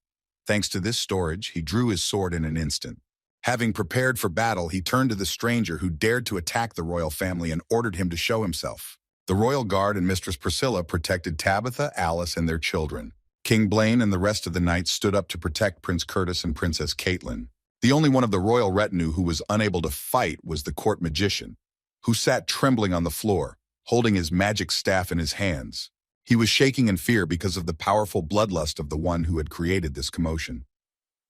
Thanks to this storage, he drew his sword in an instant. Having prepared for battle, he turned to the stranger who dared to attack the royal family and ordered him to show himself. The royal guard and Mistress Priscilla protected Tabitha, Alice, and their children. King Blaine and the rest of the knights stood up to protect Prince Curtis and Princess Caitlin. The only one of the royal retinue who was unable to fight was the court magician, who sat trembling on the floor, holding his magic staff in his hands. He was shaking in fear because of the powerful bloodlust of the one who had created this commotion.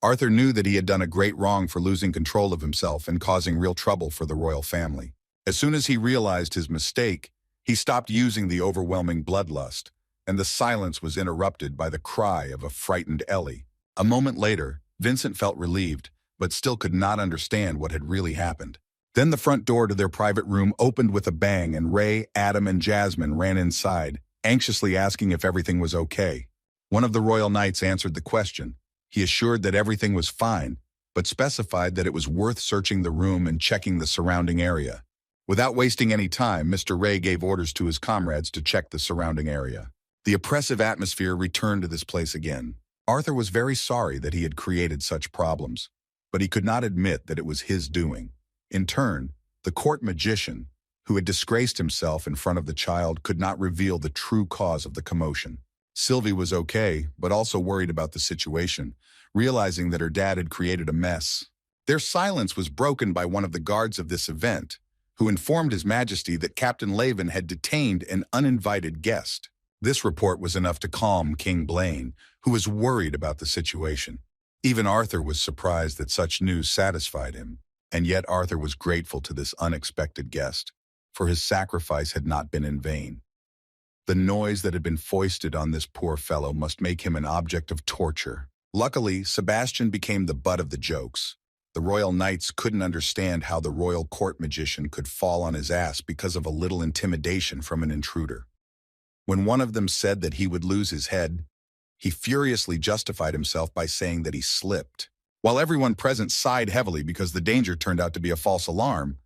Arthur knew that he had done a great wrong for losing control of himself and causing real trouble for the royal family. As soon as he realized his mistake, he stopped using the overwhelming bloodlust, and the silence was interrupted by the cry of a frightened Ellie. A moment later, Vincent felt relieved, but still could not understand what had really happened. Then the front door to their private room opened with a bang, and Ray, Adam, and Jasmine ran inside, anxiously asking if everything was okay. One of the royal knights answered the question. He assured that everything was fine, but specified that it was worth searching the room and checking the surrounding area. Without wasting any time, Mr. Ray gave orders to his comrades to check the surrounding area. The oppressive atmosphere returned to this place again. Arthur was very sorry that he had created such problems, but he could not admit that it was his doing. In turn, the court magician, who had disgraced himself in front of the child, could not reveal the true cause of the commotion. Sylvie was okay, but also worried about the situation, realizing that her dad had created a mess. Their silence was broken by one of the guards of this event, who informed His Majesty that Captain Laven had detained an uninvited guest. This report was enough to calm King Blaine, who was worried about the situation. Even Arthur was surprised that such news satisfied him, and yet Arthur was grateful to this unexpected guest, for his sacrifice had not been in vain. The noise that had been foisted on this poor fellow must make him an object of torture. Luckily, Sebastian became the butt of the jokes. The royal knights couldn't understand how the royal court magician could fall on his ass because of a little intimidation from an intruder. When one of them said that he would lose his head, he furiously justified himself by saying that he slipped. While everyone present sighed heavily because the danger turned out to be a false alarm,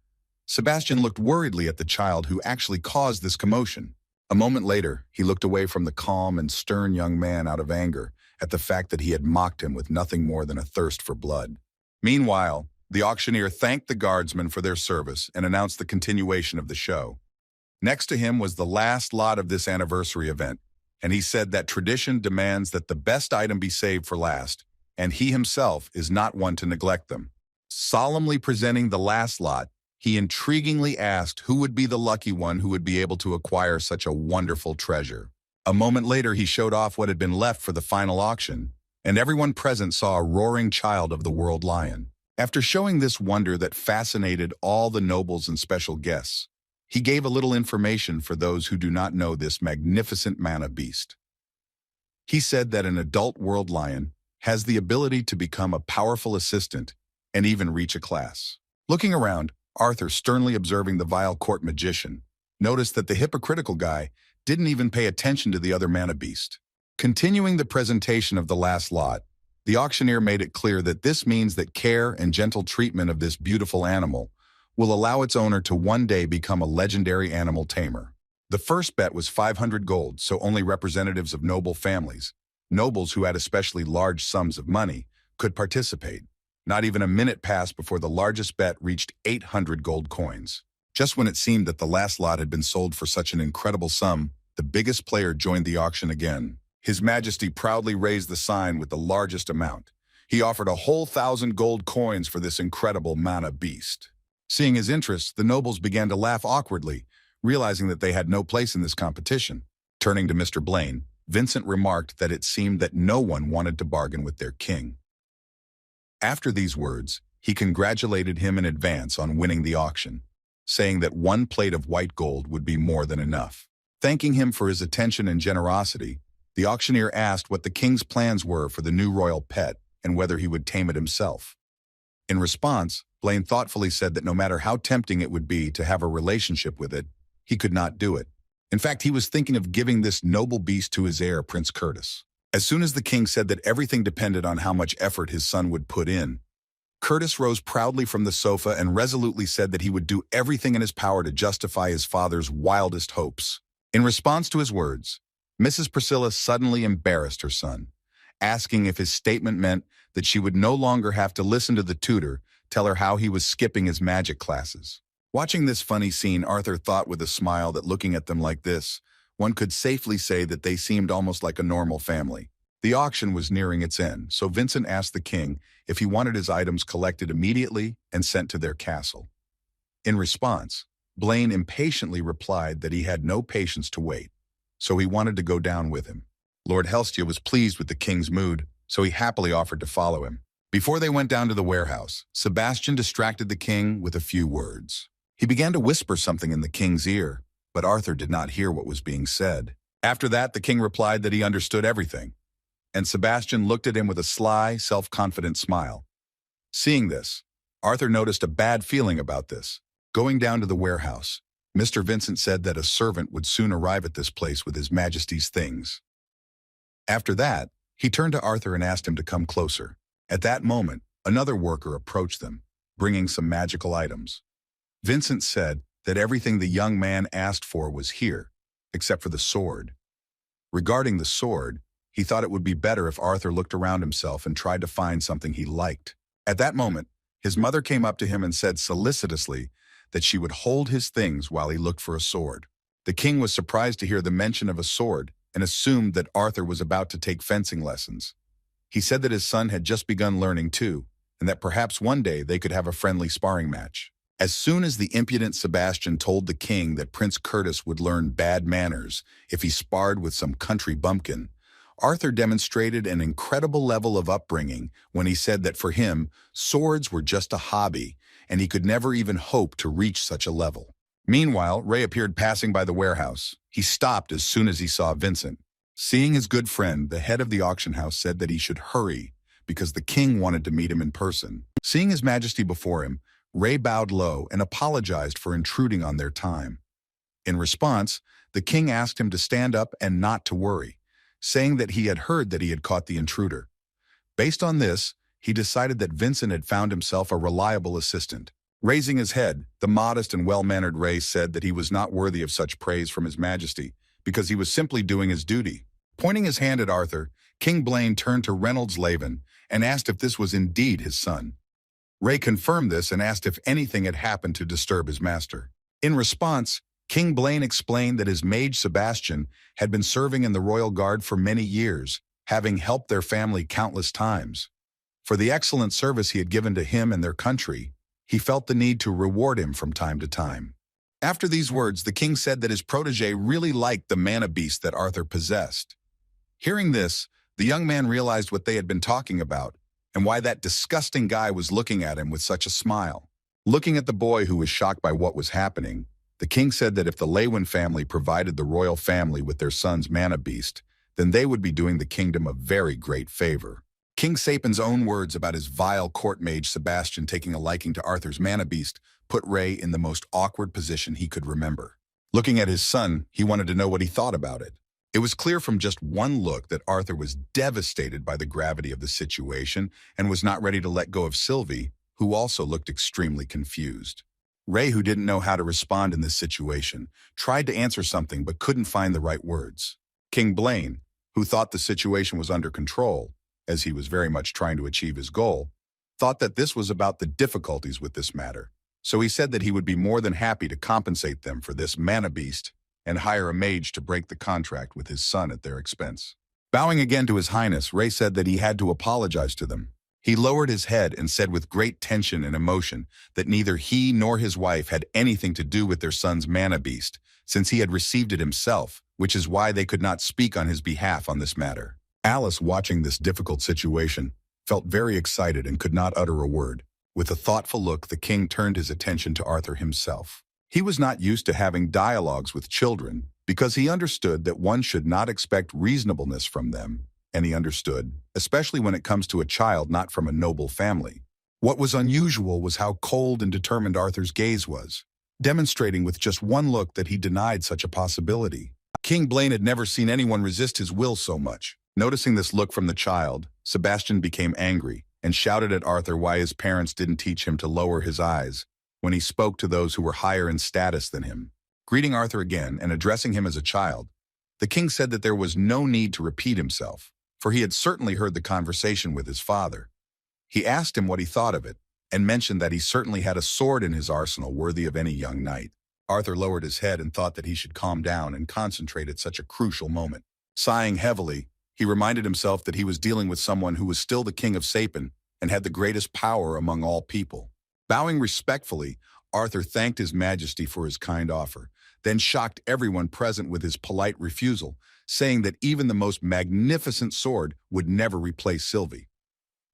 Sebastian looked worriedly at the child who actually caused this commotion. A moment later, he looked away from the calm and stern young man out of anger at the fact that he had mocked him with nothing more than a thirst for blood. Meanwhile, the auctioneer thanked the guardsmen for their service and announced the continuation of the show. Next to him was the last lot of this anniversary event, and he said that tradition demands that the best item be saved for last, and he himself is not one to neglect them. Solemnly presenting the last lot, he intriguingly asked who would be the lucky one who would be able to acquire such a wonderful treasure. A moment later, he showed off what had been left for the final auction, and everyone present saw a roaring child of the world lion. After showing this wonder that fascinated all the nobles and special guests, he gave a little information for those who do not know this magnificent mana beast. He said that an adult world lion has the ability to become a powerful assistant and even reach a class. Looking around, Arthur, sternly observing the vile court magician, noticed that the hypocritical guy didn't even pay attention to the other mana beast. Continuing the presentation of the last lot, the auctioneer made it clear that this means that care and gentle treatment of this beautiful animal will allow its owner to one day become a legendary animal tamer. The first bet was 500 gold, so only representatives of noble families, nobles who had especially large sums of money, could participate. Not even a minute passed before the largest bet reached 800 gold coins. Just when it seemed that the last lot had been sold for such an incredible sum, the biggest player joined the auction again. His Majesty proudly raised the sign with the largest amount. He offered a whole 1,000 gold coins for this incredible mana beast. Seeing his interest, the nobles began to laugh awkwardly, realizing that they had no place in this competition. Turning to Mr. Blaine, Vincent remarked that it seemed that no one wanted to bargain with their king. After these words, he congratulated him in advance on winning the auction, saying that 1 plate of white gold would be more than enough. Thanking him for his attention and generosity, the auctioneer asked what the king's plans were for the new royal pet and whether he would tame it himself. In response, Blaine thoughtfully said that no matter how tempting it would be to have a relationship with it, he could not do it. In fact, he was thinking of giving this noble beast to his heir, Prince Curtis. As soon as the king said that everything depended on how much effort his son would put in, Curtis rose proudly from the sofa and resolutely said that he would do everything in his power to justify his father's wildest hopes. In response to his words, Mrs. Priscilla suddenly embarrassed her son, asking if his statement meant that she would no longer have to listen to the tutor tell her how he was skipping his magic classes. Watching this funny scene, Arthur thought with a smile that looking at them like this, one could safely say that they seemed almost like a normal family. The auction was nearing its end, so Vincent asked the king if he wanted his items collected immediately and sent to their castle. In response, Blaine impatiently replied that he had no patience to wait, so he wanted to go down with him. Lord Helstia was pleased with the king's mood, so he happily offered to follow him. Before they went down to the warehouse, Sebastian distracted the king with a few words. He began to whisper something in the king's ear, but Arthur did not hear what was being said. After that, the king replied that he understood everything, and Sebastian looked at him with a sly, self-confident smile. Seeing this, Arthur noticed a bad feeling about this. Going down to the warehouse, Mr. Vincent said that a servant would soon arrive at this place with His Majesty's things. After that, he turned to Arthur and asked him to come closer. At that moment, another worker approached them, bringing some magical items. Vincent said that everything the young man asked for was here, except for the sword. Regarding the sword, he thought it would be better if Arthur looked around himself and tried to find something he liked. At that moment, his mother came up to him and said solicitously that she would hold his things while he looked for a sword. The king was surprised to hear the mention of a sword and assumed that Arthur was about to take fencing lessons. He said that his son had just begun learning too, and that perhaps one day they could have a friendly sparring match. As soon as the impudent Sebastian told the king that Prince Curtis would learn bad manners if he sparred with some country bumpkin, Arthur demonstrated an incredible level of upbringing when he said that for him, swords were just a hobby, and he could never even hope to reach such a level. Meanwhile, Ray appeared passing by the warehouse. He stopped as soon as he saw Vincent. Seeing his good friend, the head of the auction house said that he should hurry because the king wanted to meet him in person. Seeing His Majesty before him, Ray bowed low and apologized for intruding on their time. In response, the king asked him to stand up and not to worry, saying that he had heard that he had caught the intruder. Based on this, he decided that Vincent had found himself a reliable assistant. Raising his head, the modest and well-mannered Ray said that he was not worthy of such praise from His Majesty because he was simply doing his duty. Pointing his hand at Arthur, King Blaine turned to Reynolds Laven and asked if this was indeed his son. Ray confirmed this and asked if anything had happened to disturb his master. In response, King Blaine explained that his mage Sebastian had been serving in the royal guard for many years, having helped their family countless times. For the excellent service he had given to him and their country, he felt the need to reward him from time to time. After these words, the king said that his protege really liked the mana beast that Arthur possessed. Hearing this, the young man realized what they had been talking about and why that disgusting guy was looking at him with such a smile. Looking at the boy who was shocked by what was happening, the king said that if the Lewin family provided the royal family with their son's mana beast, then they would be doing the kingdom a very great favor. King Sapen's own words about his vile court mage Sebastian taking a liking to Arthur's mana beast put Ray in the most awkward position he could remember. Looking at his son, he wanted to know what he thought about it. It was clear from just one look that Arthur was devastated by the gravity of the situation and was not ready to let go of Sylvie, who also looked extremely confused. Ray, who didn't know how to respond in this situation, tried to answer something but couldn't find the right words. King Blaine, who thought the situation was under control, as he was very much trying to achieve his goal, thought that this was about the difficulties with this matter. So he said that he would be more than happy to compensate them for this mana beast and hire a mage to break the contract with his son at their expense. Bowing again to His Highness, Ray said that he had to apologize to them. He lowered his head and said with great tension and emotion that neither he nor his wife had anything to do with their son's mana beast, since he had received it himself, which is why they could not speak on his behalf on this matter. Alice, watching this difficult situation, felt very excited and could not utter a word. With a thoughtful look, the king turned his attention to Arthur himself. He was not used to having dialogues with children because he understood that one should not expect reasonableness from them, and he understood, especially when it comes to a child not from a noble family. What was unusual was how cold and determined Arthur's gaze was, demonstrating with just one look that he denied such a possibility. King Blaine had never seen anyone resist his will so much. Noticing this look from the child, Sebastian became angry and shouted at Arthur why his parents didn't teach him to lower his eyes when he spoke to those who were higher in status than him. Greeting Arthur again and addressing him as a child, the king said that there was no need to repeat himself, for he had certainly heard the conversation with his father. He asked him what he thought of it, and mentioned that he certainly had a sword in his arsenal worthy of any young knight. Arthur lowered his head and thought that he should calm down and concentrate at such a crucial moment. Sighing heavily, he reminded himself that he was dealing with someone who was still the king of Sapen and had the greatest power among all people. Bowing respectfully, Arthur thanked His Majesty for his kind offer, then shocked everyone present with his polite refusal, saying that even the most magnificent sword would never replace Sylvie.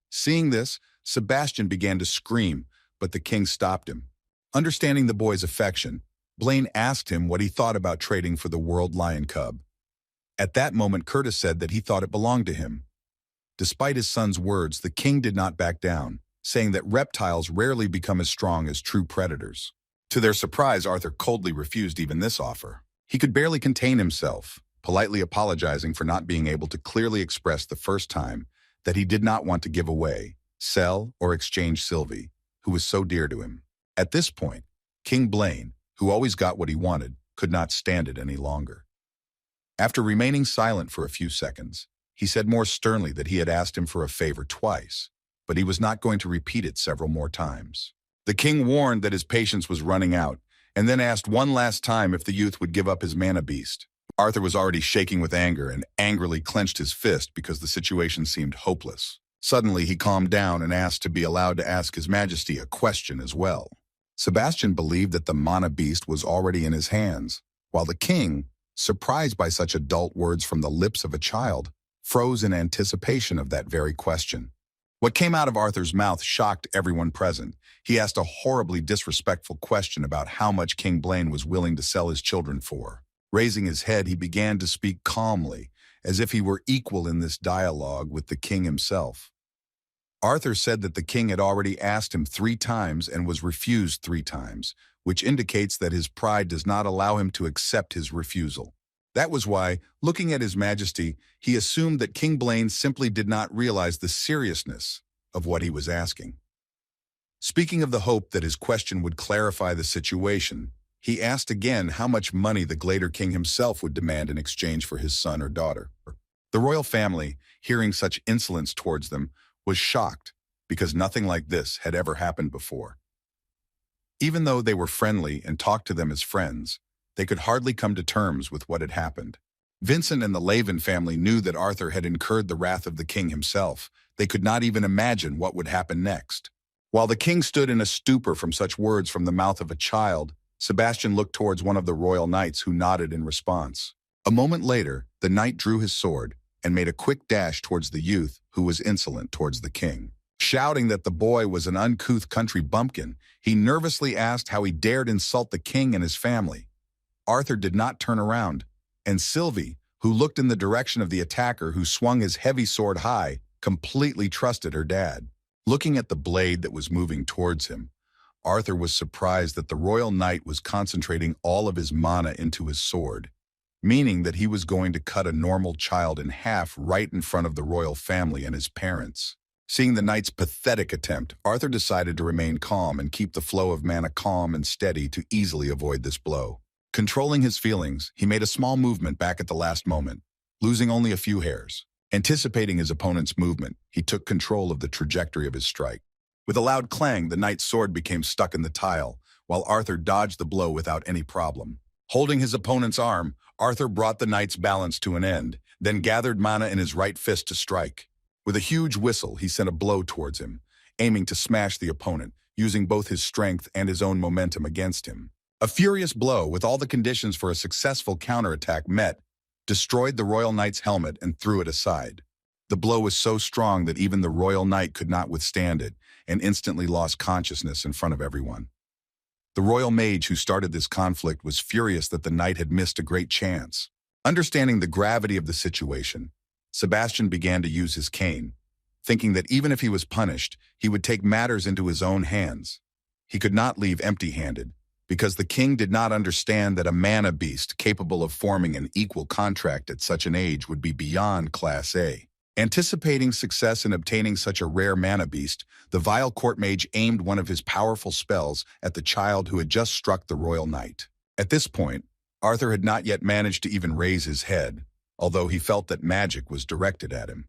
Seeing this, Sebastian began to scream, but the king stopped him. Understanding the boy's affection, Blaine asked him what he thought about trading for the world lion cub. At that moment, Curtis said that he thought it belonged to him. Despite his son's words, the king did not back down, saying that reptiles rarely become as strong as true predators. To their surprise, Arthur coldly refused even this offer. He could barely contain himself, politely apologizing for not being able to clearly express the first time that he did not want to give away, sell, or exchange Sylvie, who was so dear to him. At this point, King Blaine, who always got what he wanted, could not stand it any longer. After remaining silent for a few seconds, he said more sternly that he had asked him for a favor twice, but he was not going to repeat it several more times. The king warned that his patience was running out, and then asked one last time if the youth would give up his mana beast. Arthur was already shaking with anger and angrily clenched his fist because the situation seemed hopeless. Suddenly, he calmed down and asked to be allowed to ask His Majesty a question as well. Sebastian believed that the mana beast was already in his hands, while the king, surprised by such adult words from the lips of a child, froze in anticipation of that very question. What came out of Arthur's mouth shocked everyone present. He asked a horribly disrespectful question about how much King Blaine was willing to sell his children for. Raising his head, he began to speak calmly, as if he were equal in this dialogue with the king himself. Arthur said that the king had already asked him 3 times and was refused 3 times, which indicates that his pride does not allow him to accept his refusal. That was why, looking at His Majesty, he assumed that King Blaine simply did not realize the seriousness of what he was asking. Speaking of the hope that his question would clarify the situation, he asked again how much money the Glader King himself would demand in exchange for his son or daughter. The royal family, hearing such insolence towards them, was shocked because nothing like this had ever happened before. Even though they were friendly and talked to them as friends, they could hardly come to terms with what had happened. Vincent and the Elven family knew that Arthur had incurred the wrath of the king himself. They could not even imagine what would happen next. While the king stood in a stupor from such words from the mouth of a child, Sebastian looked towards one of the royal knights who nodded in response. A moment later, the knight drew his sword and made a quick dash towards the youth who was insolent towards the king. Shouting that the boy was an uncouth country bumpkin, he nervously asked how he dared insult the king and his family. Arthur did not turn around, and Sylvie, who looked in the direction of the attacker who swung his heavy sword high, completely trusted her dad. Looking at the blade that was moving towards him, Arthur was surprised that the royal knight was concentrating all of his mana into his sword, meaning that he was going to cut a normal child in half right in front of the royal family and his parents. Seeing the knight's pathetic attempt, Arthur decided to remain calm and keep the flow of mana calm and steady to easily avoid this blow. Controlling his feelings, he made a small movement back at the last moment, losing only a few hairs. Anticipating his opponent's movement, he took control of the trajectory of his strike. With a loud clang, the knight's sword became stuck in the tile, while Arthur dodged the blow without any problem. Holding his opponent's arm, Arthur brought the knight's balance to an end, then gathered mana in his right fist to strike. With a huge whistle, he sent a blow towards him, aiming to smash the opponent, using both his strength and his own momentum against him. A furious blow, with all the conditions for a successful counterattack met, destroyed the royal knight's helmet and threw it aside. The blow was so strong that even the royal knight could not withstand it and instantly lost consciousness in front of everyone. The royal mage who started this conflict was furious that the knight had missed a great chance. Understanding the gravity of the situation, Sebastian began to use his cane, thinking that even if he was punished, he would take matters into his own hands. He could not leave empty-handed, because the king did not understand that a mana beast capable of forming an equal contract at such an age would be beyond Class A. Anticipating success in obtaining such a rare mana beast, the vile court mage aimed one of his powerful spells at the child who had just struck the royal knight. At this point, Arthur had not yet managed to even raise his head, although he felt that magic was directed at him.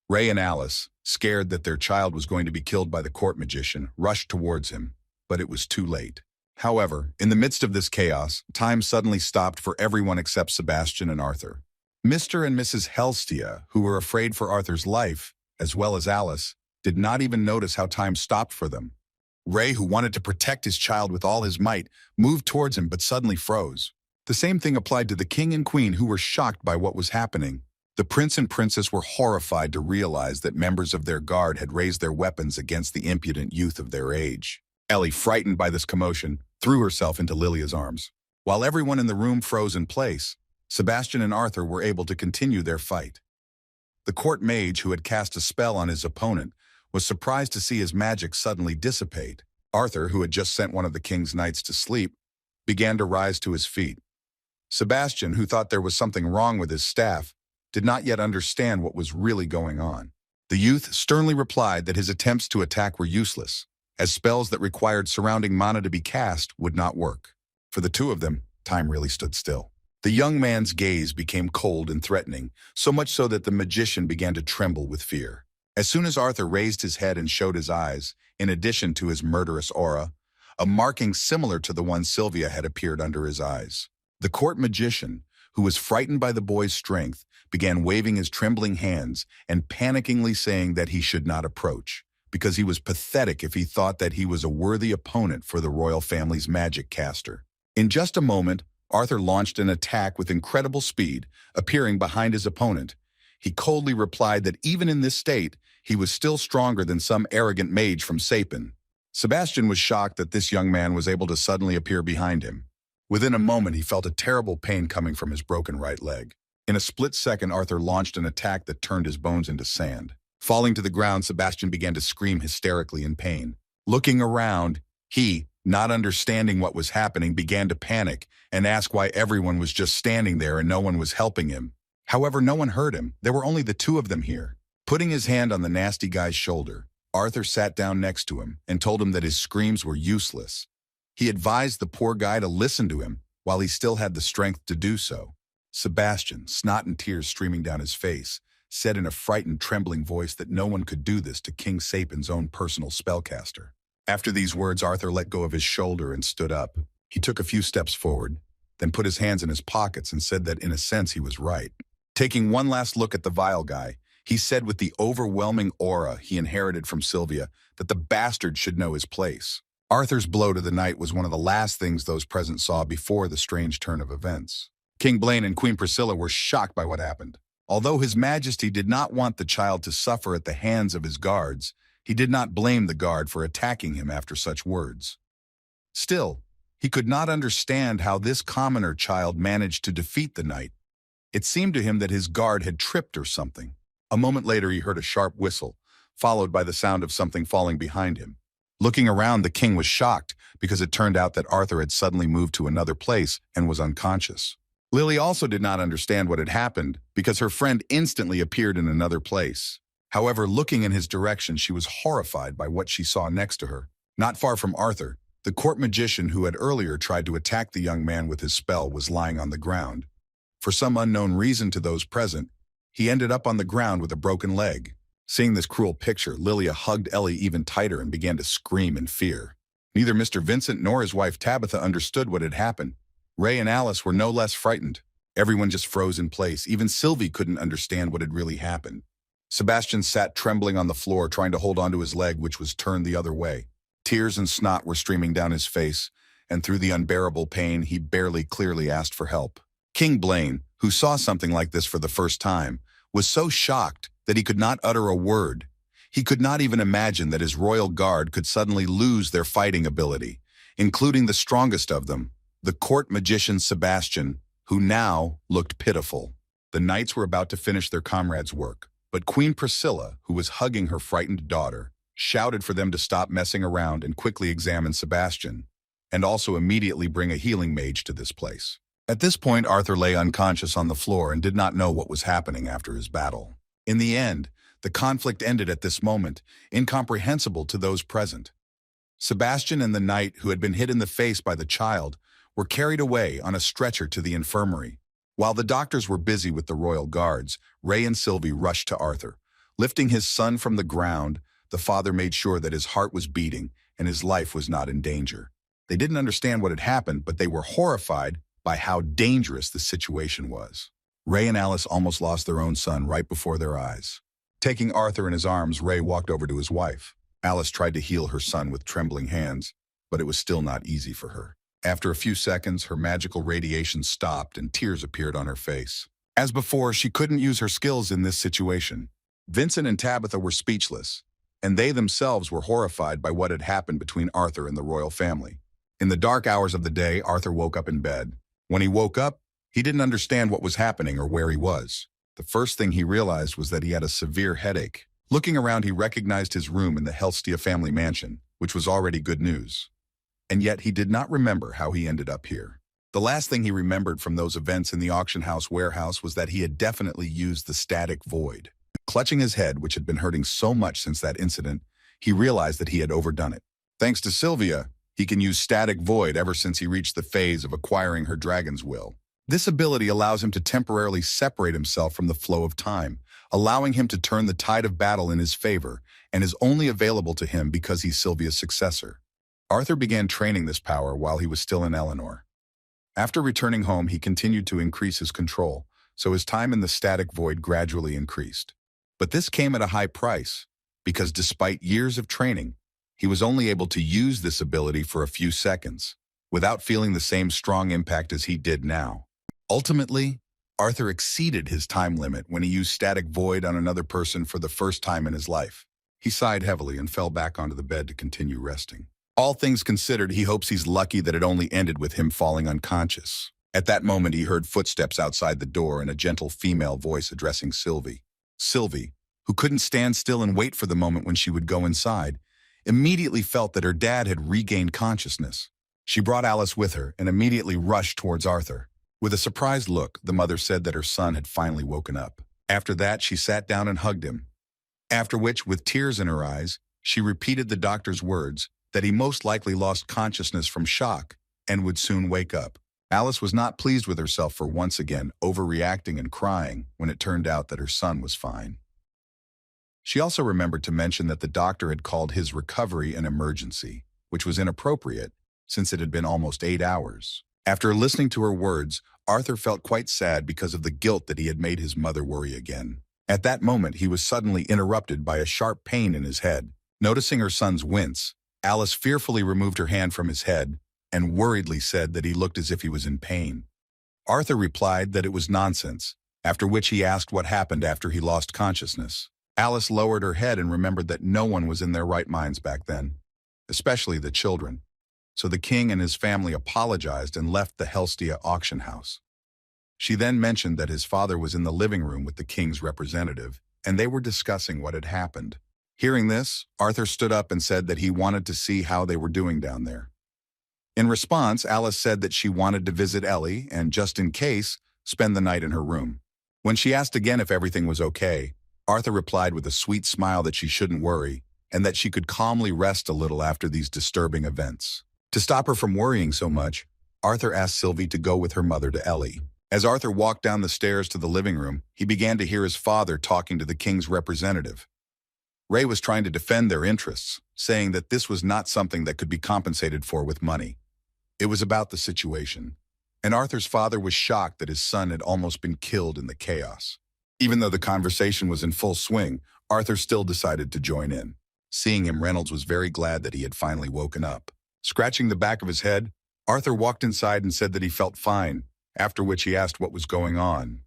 Ray and Alice, scared that their child was going to be killed by the court magician, rushed towards him, but it was too late. However, in the midst of this chaos, time suddenly stopped for everyone except Sebastian and Arthur. Mr. and Mrs. Helstia, who were afraid for Arthur's life, as well as Alice, did not even notice how time stopped for them. Ray, who wanted to protect his child with all his might, moved towards him but suddenly froze. The same thing applied to the king and queen, who were shocked by what was happening. The prince and princess were horrified to realize that members of their guard had raised their weapons against the impudent youth of their age. Ellie, frightened by this commotion, threw herself into Lilia's arms. While everyone in the room froze in place, Sebastian and Arthur were able to continue their fight. The court mage, who had cast a spell on his opponent, was surprised to see his magic suddenly dissipate. Arthur, who had just sent one of the king's knights to sleep, began to rise to his feet. Sebastian, who thought there was something wrong with his staff, did not yet understand what was really going on. The youth sternly replied that his attempts to attack were useless, as spells that required surrounding mana to be cast would not work. For the two of them, time really stood still. The young man's gaze became cold and threatening, so much so that the magician began to tremble with fear. As soon as Arthur raised his head and showed his eyes, in addition to his murderous aura, a marking similar to the one Sylvia had appeared under his eyes. The court magician, who was frightened by the boy's strength, began waving his trembling hands and panickingly saying that he should not approach, because he was pathetic if he thought that he was a worthy opponent for the royal family's magic caster. In just a moment, Arthur launched an attack with incredible speed, appearing behind his opponent. He coldly replied that even in this state, he was still stronger than some arrogant mage from Sapen. Sebastian was shocked that this young man was able to suddenly appear behind him. Within a moment, he felt a terrible pain coming from his broken right leg. In a split second, Arthur launched an attack that turned his bones into sand. Falling to the ground, Sebastian began to scream hysterically in pain. Looking around, he, not understanding what was happening, began to panic and ask why everyone was just standing there and no one was helping him. However, no one heard him. There were only the two of them here. Putting his hand on the nasty guy's shoulder, Arthur sat down next to him and told him that his screams were useless. He advised the poor guy to listen to him while he still had the strength to do so. Sebastian, snot and tears streaming down his face, said in a frightened, trembling voice that no one could do this to King Sapen's own personal spellcaster. After these words, Arthur let go of his shoulder and stood up. He took a few steps forward, then put his hands in his pockets and said that in a sense he was right. Taking one last look at the vile guy, he said with the overwhelming aura he inherited from Sylvia that the bastard should know his place. Arthur's blow to the knight was one of the last things those present saw before the strange turn of events. King Blaine and Queen Priscilla were shocked by what happened. Although His Majesty did not want the child to suffer at the hands of his guards, he did not blame the guard for attacking him after such words. Still, he could not understand how this commoner child managed to defeat the knight. It seemed to him that his guard had tripped or something. A moment later, he heard a sharp whistle, followed by the sound of something falling behind him. Looking around, the king was shocked because it turned out that Arthur had suddenly moved to another place and was unconscious. Lily also did not understand what had happened because her friend instantly appeared in another place. However, looking in his direction, she was horrified by what she saw next to her. Not far from Arthur, the court magician who had earlier tried to attack the young man with his spell was lying on the ground. For some unknown reason to those present, he ended up on the ground with a broken leg. Seeing this cruel picture, Lilia hugged Ellie even tighter and began to scream in fear. Neither Mr. Vincent nor his wife Tabitha understood what had happened. Ray and Alice were no less frightened. Everyone just froze in place. Even Sylvie couldn't understand what had really happened. Sebastian sat trembling on the floor, trying to hold onto his leg, which was turned the other way. Tears and snot were streaming down his face, and through the unbearable pain, he barely clearly asked for help. King Blaine, who saw something like this for the first time, was so shocked that he could not utter a word. He could not even imagine that his royal guard could suddenly lose their fighting ability, including the strongest of them, the court magician Sebastian, who now looked pitiful. The knights were about to finish their comrade's work, but Queen Priscilla, who was hugging her frightened daughter, shouted for them to stop messing around and quickly examine Sebastian, and also immediately bring a healing mage to this place. At this point, Arthur lay unconscious on the floor and did not know what was happening after his battle. In the end, the conflict ended at this moment, incomprehensible to those present. Sebastian and the knight who had been hit in the face by the child were carried away on a stretcher to the infirmary. While the doctors were busy with the royal guards, Ray and Sylvie rushed to Arthur. Lifting his son from the ground, the father made sure that his heart was beating and his life was not in danger. They didn't understand what had happened, but they were horrified by how dangerous the situation was. Ray and Alice almost lost their own son right before their eyes. Taking Arthur in his arms, Ray walked over to his wife. Alice tried to heal her son with trembling hands, but it was still not easy for her. After a few seconds, her magical radiation stopped and tears appeared on her face. As before, she couldn't use her skills in this situation. Vincent and Tabitha were speechless, and they themselves were horrified by what had happened between Arthur and the royal family. In the dark hours of the day, Arthur woke up in bed. When he woke up, he didn't understand what was happening or where he was. The first thing he realized was that he had a severe headache. Looking around, he recognized his room in the Helstia family mansion, which was already good news. And yet he did not remember how he ended up here. The last thing he remembered from those events in the auction house warehouse was that he had definitely used the static void. Clutching his head, which had been hurting so much since that incident, he realized that he had overdone it. Thanks to Sylvia, he can use static void ever since he reached the phase of acquiring her dragon's will. This ability allows him to temporarily separate himself from the flow of time, allowing him to turn the tide of battle in his favor and is only available to him because he's Sylvia's successor. Arthur began training this power while he was still in Eleanor. After returning home, he continued to increase his control, so his time in the static void gradually increased. But this came at a high price, because despite years of training, he was only able to use this ability for a few seconds, without feeling the same strong impact as he did now. Ultimately, Arthur exceeded his time limit when he used static void on another person for the first time in his life. He sighed heavily and fell back onto the bed to continue resting. All things considered, he hopes he's lucky that it only ended with him falling unconscious. At that moment, he heard footsteps outside the door and a gentle female voice addressing Sylvie. Sylvie, who couldn't stand still and wait for the moment when she would go inside, immediately felt that her dad had regained consciousness. She brought Alice with her and immediately rushed towards Arthur. With a surprised look, the mother said that her son had finally woken up. After that, she sat down and hugged him. After which, with tears in her eyes, she repeated the doctor's words that he most likely lost consciousness from shock and would soon wake up. Alice was not pleased with herself for once again overreacting and crying when it turned out that her son was fine. She also remembered to mention that the doctor had called his recovery an emergency, which was inappropriate since it had been almost 8 hours. After listening to her words, Arthur felt quite sad because of the guilt that he had made his mother worry again. At that moment, he was suddenly interrupted by a sharp pain in his head. Noticing her son's wince, Alice fearfully removed her hand from his head and worriedly said that he looked as if he was in pain. Arthur replied that it was nonsense, after which he asked what happened after he lost consciousness. Alice lowered her head and remembered that no one was in their right minds back then, especially the children. So the king and his family apologized and left the Helstia auction house. She then mentioned that his father was in the living room with the king's representative, and they were discussing what had happened. Hearing this, Arthur stood up and said that he wanted to see how they were doing down there. In response, Alice said that she wanted to visit Ellie and, just in case, spend the night in her room. When she asked again if everything was okay, Arthur replied with a sweet smile that she shouldn't worry and that she could calmly rest a little after these disturbing events. To stop her from worrying so much, Arthur asked Sylvie to go with her mother to Ellie. As Arthur walked down the stairs to the living room, he began to hear his father talking to the king's representative. Ray was trying to defend their interests, saying that this was not something that could be compensated for with money. It was about the situation, and Arthur's father was shocked that his son had almost been killed in the chaos. Even though the conversation was in full swing, Arthur still decided to join in. Seeing him, Reynolds was very glad that he had finally woken up. Scratching the back of his head, Arthur walked inside and said that he felt fine, after which he asked what was going on.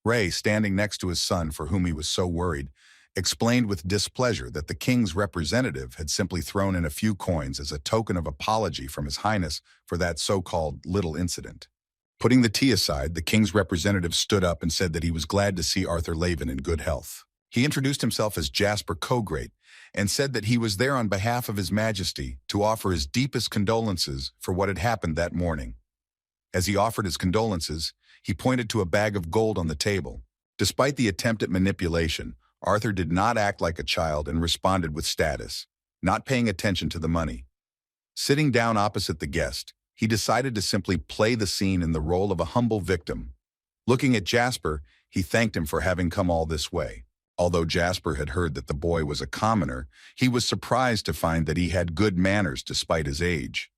Ray, standing next to his son for whom he was so worried, explained with displeasure that the king's representative had simply thrown in a few coins as a token of apology from His Highness for that so-called little incident. Putting the tea aside, the king's representative stood up and said that he was glad to see Arthur Laven in good health. He introduced himself as Jasper Cogreat and said that he was there on behalf of His Majesty to offer his deepest condolences for what had happened that morning. As he offered his condolences, he pointed to a bag of gold on the table. Despite the attempt at manipulation, Arthur did not act like a child and responded with status, not paying attention to the money. Sitting down opposite the guest, he decided to simply play the scene in the role of a humble victim. Looking at Jasper, he thanked him for having come all this way. Although Jasper had heard that the boy was a commoner, he was surprised to find that he had good manners despite his age.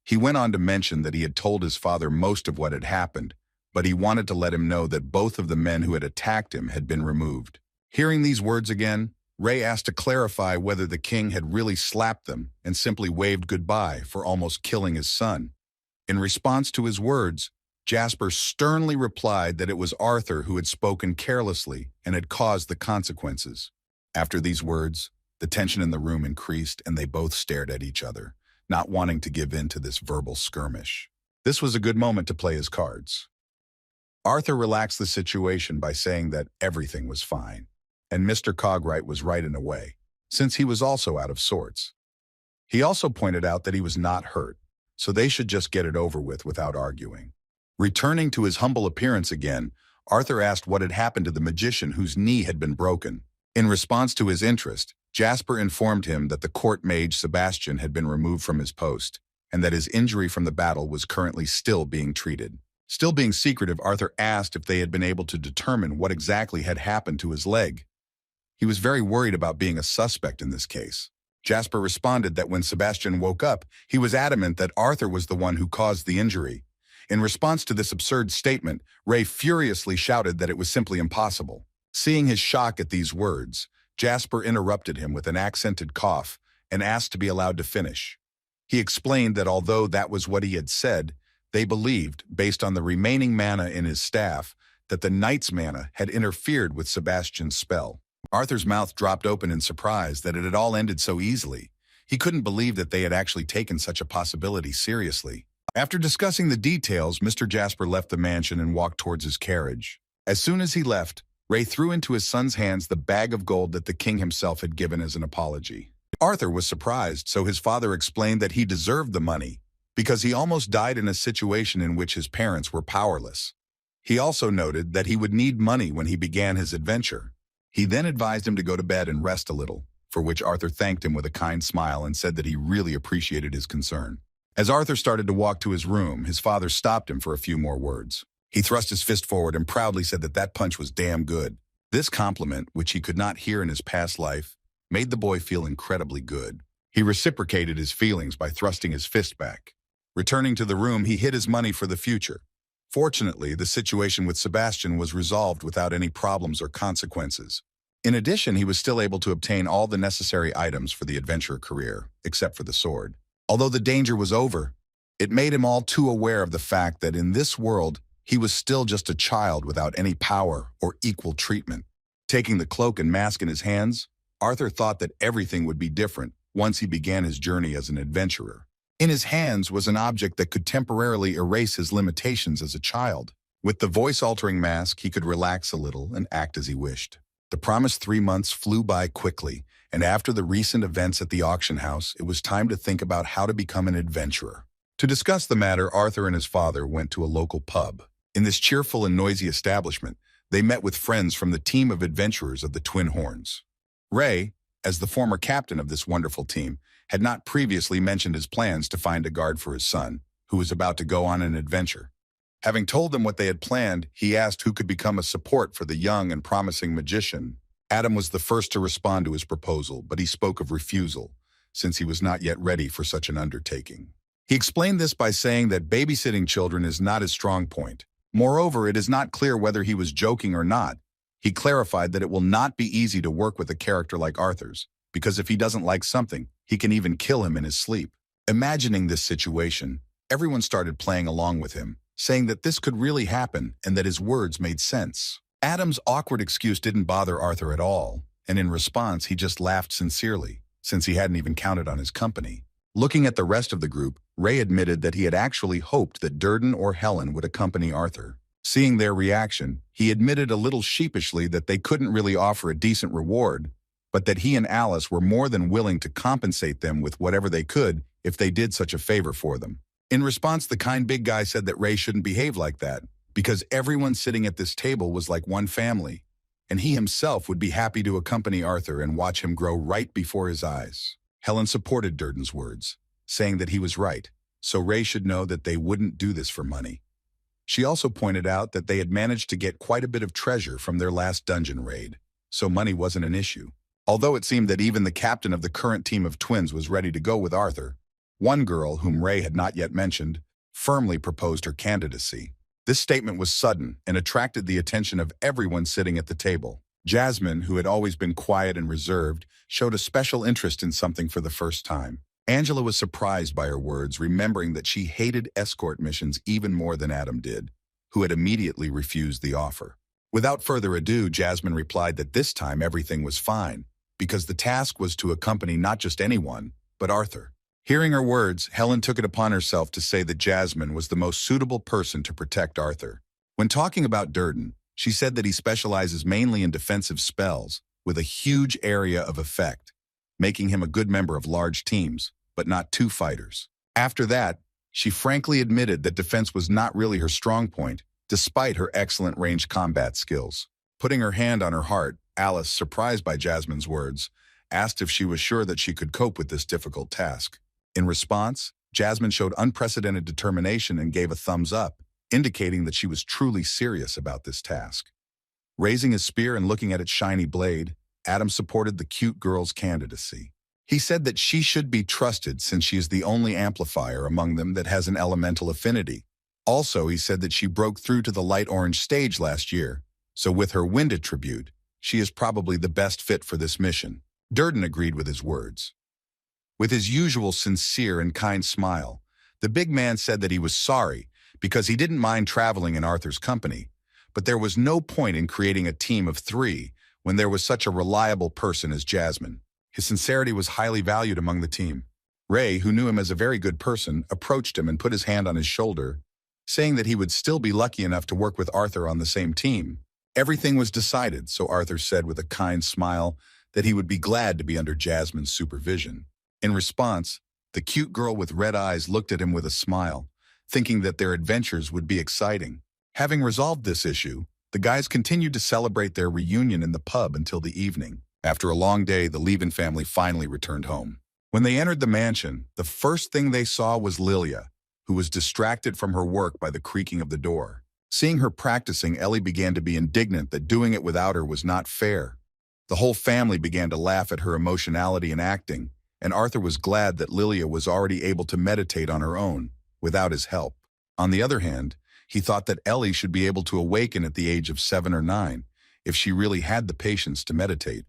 He went on to mention that he had told his father most of what had happened, but he wanted to let him know that both of the men who had attacked him had been removed. Hearing these words again, Ray asked to clarify whether the king had really slapped them and simply waved goodbye for almost killing his son. In response to his words, Jasper sternly replied that it was Arthur who had spoken carelessly and had caused the consequences. After these words, the tension in the room increased and they both stared at each other, not wanting to give in to this verbal skirmish. This was a good moment to play his cards. Arthur relaxed the situation by saying that everything was fine, and Mr. Cogright was right in a way, since he was also out of sorts. He also pointed out that he was not hurt, so they should just get it over with without arguing. Returning to his humble appearance again, Arthur asked what had happened to the magician whose knee had been broken. In response to his interest, Jasper informed him that the court mage Sebastian had been removed from his post, and that his injury from the battle was currently still being treated. Still being secretive, Arthur asked if they had been able to determine what exactly had happened to his leg. He was very worried about being a suspect in this case. Jasper responded that when Sebastian woke up, he was adamant that Arthur was the one who caused the injury. In response to this absurd statement, Ray furiously shouted that it was simply impossible. Seeing his shock at these words, Jasper interrupted him with an accented cough and asked to be allowed to finish. He explained that although that was what he had said, they believed, based on the remaining mana in his staff, that the knight's mana had interfered with Sebastian's spell. Arthur's mouth dropped open in surprise that it had all ended so easily. He couldn't believe that they had actually taken such a possibility seriously. After discussing the details, Mr. Jasper left the mansion and walked towards his carriage. As soon as he left, Ray threw into his son's hands the bag of gold that the king himself had given as an apology. Arthur was surprised, so his father explained that he deserved the money because he almost died in a situation in which his parents were powerless. He also noted that he would need money when he began his adventure. He then advised him to go to bed and rest a little, for which Arthur thanked him with a kind smile and said that he really appreciated his concern. As Arthur started to walk to his room, his father stopped him for a few more words. He thrust his fist forward and proudly said that that punch was damn good. This compliment, which he could not hear in his past life, made the boy feel incredibly good. He reciprocated his feelings by thrusting his fist back. Returning to the room, he hid his money for the future. Fortunately, the situation with Sebastian was resolved without any problems or consequences. In addition, he was still able to obtain all the necessary items for the adventurer career, except for the sword. Although the danger was over, it made him all too aware of the fact that in this world, he was still just a child without any power or equal treatment. Taking the cloak and mask in his hands, Arthur thought that everything would be different once he began his journey as an adventurer. In his hands was an object that could temporarily erase his limitations as a child. With the voice-altering mask, he could relax a little and act as he wished. The promised 3 months flew by quickly, and after the recent events at the auction house, it was time to think about how to become an adventurer. To discuss the matter, Arthur and his father went to a local pub. In this cheerful and noisy establishment, they met with friends from the team of adventurers of the Twin Horns. Ray, as the former captain of this wonderful team, had not previously mentioned his plans to find a guard for his son, who was about to go on an adventure. Having told them what they had planned, he asked who could become a support for the young and promising magician. Adam was the first to respond to his proposal, but he spoke of refusal, since he was not yet ready for such an undertaking. He explained this by saying that babysitting children is not his strong point. Moreover, it is not clear whether he was joking or not. He clarified that it will not be easy to work with a character like Arthur's, because if he doesn't like something, he can even kill him in his sleep. Imagining this situation, everyone started playing along with him, saying that this could really happen and that his words made sense. Adam's awkward excuse didn't bother Arthur at all, and in response, he just laughed sincerely, since he hadn't even counted on his company. Looking at the rest of the group, Ray admitted that he had actually hoped that Durden or Helen would accompany Arthur. Seeing their reaction, he admitted a little sheepishly that they couldn't really offer a decent reward, but that he and Alice were more than willing to compensate them with whatever they could if they did such a favor for them. In response, the kind big guy said that Ray shouldn't behave like that, because everyone sitting at this table was like one family, and he himself would be happy to accompany Arthur and watch him grow right before his eyes. Helen supported Durden's words, saying that he was right, so Ray should know that they wouldn't do this for money. She also pointed out that they had managed to get quite a bit of treasure from their last dungeon raid, so money wasn't an issue. Although it seemed that even the captain of the current team of twins was ready to go with Arthur, one girl, whom Ray had not yet mentioned, firmly proposed her candidacy. This statement was sudden and attracted the attention of everyone sitting at the table. Jasmine, who had always been quiet and reserved, showed a special interest in something for the first time. Angela was surprised by her words, remembering that she hated escort missions even more than Adam did, who had immediately refused the offer. Without further ado, Jasmine replied that this time everything was fine, because the task was to accompany not just anyone, but Arthur. Hearing her words, Helen took it upon herself to say that Jasmine was the most suitable person to protect Arthur. When talking about Durden, she said that he specializes mainly in defensive spells, with a huge area of effect, making him a good member of large teams, but not two fighters. After that, she frankly admitted that defense was not really her strong point, despite her excellent ranged combat skills. Putting her hand on her heart, Alice, surprised by Jasmine's words, asked if she was sure that she could cope with this difficult task. In response, Jasmine showed unprecedented determination and gave a thumbs up, indicating that she was truly serious about this task. Raising his spear and looking at its shiny blade, Adam supported the cute girl's candidacy. He said that she should be trusted since she is the only amplifier among them that has an elemental affinity. Also, he said that she broke through to the light orange stage last year, so with her wind attribute, she is probably the best fit for this mission. Durden agreed with his words. With his usual sincere and kind smile, the big man said that he was sorry because he didn't mind traveling in Arthur's company, but there was no point in creating a team of 3 when there was such a reliable person as Jasmine. His sincerity was highly valued among the team. Ray, who knew him as a very good person, approached him and put his hand on his shoulder, saying that he would still be lucky enough to work with Arthur on the same team. Everything was decided, so Arthur said with a kind smile that he would be glad to be under Jasmine's supervision. In response, the cute girl with red eyes looked at him with a smile, thinking that their adventures would be exciting. Having resolved this issue, the guys continued to celebrate their reunion in the pub until the evening. After a long day, the Leven family finally returned home. When they entered the mansion, the first thing they saw was Lilia, who was distracted from her work by the creaking of the door. Seeing her practicing, Ellie began to be indignant that doing it without her was not fair. The whole family began to laugh at her emotionality and acting, and Arthur was glad that Lilia was already able to meditate on her own, without his help. On the other hand, he thought that Ellie should be able to awaken at the age of 7 or 9, if she really had the patience to meditate.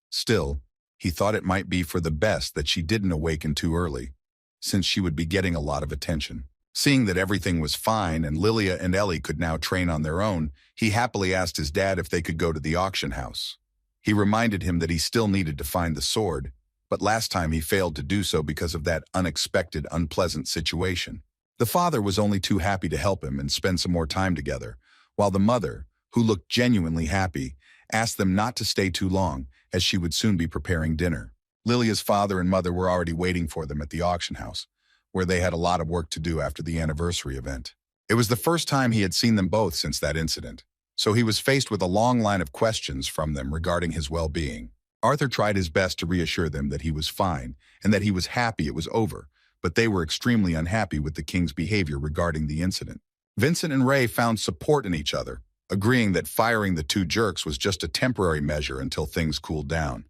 Still, he thought it might be for the best that she didn't awaken too early, since she would be getting a lot of attention. Seeing that everything was fine and Lilia and Ellie could now train on their own, he happily asked his dad if they could go to the auction house. He reminded him that he still needed to find the sword, but last time he failed to do so because of that unexpected, unpleasant situation. The father was only too happy to help him and spend some more time together, while the mother, who looked genuinely happy, asked them not to stay too long, as she would soon be preparing dinner. Lilia's father and mother were already waiting for them at the auction house, where they had a lot of work to do after the anniversary event. It was the first time he had seen them both since that incident, so he was faced with a long line of questions from them regarding his well-being. Arthur tried his best to reassure them that he was fine and that he was happy it was over, but they were extremely unhappy with the king's behavior regarding the incident. Vincent and Ray found support in each other, agreeing that firing the 2 jerks was just a temporary measure until things cooled down.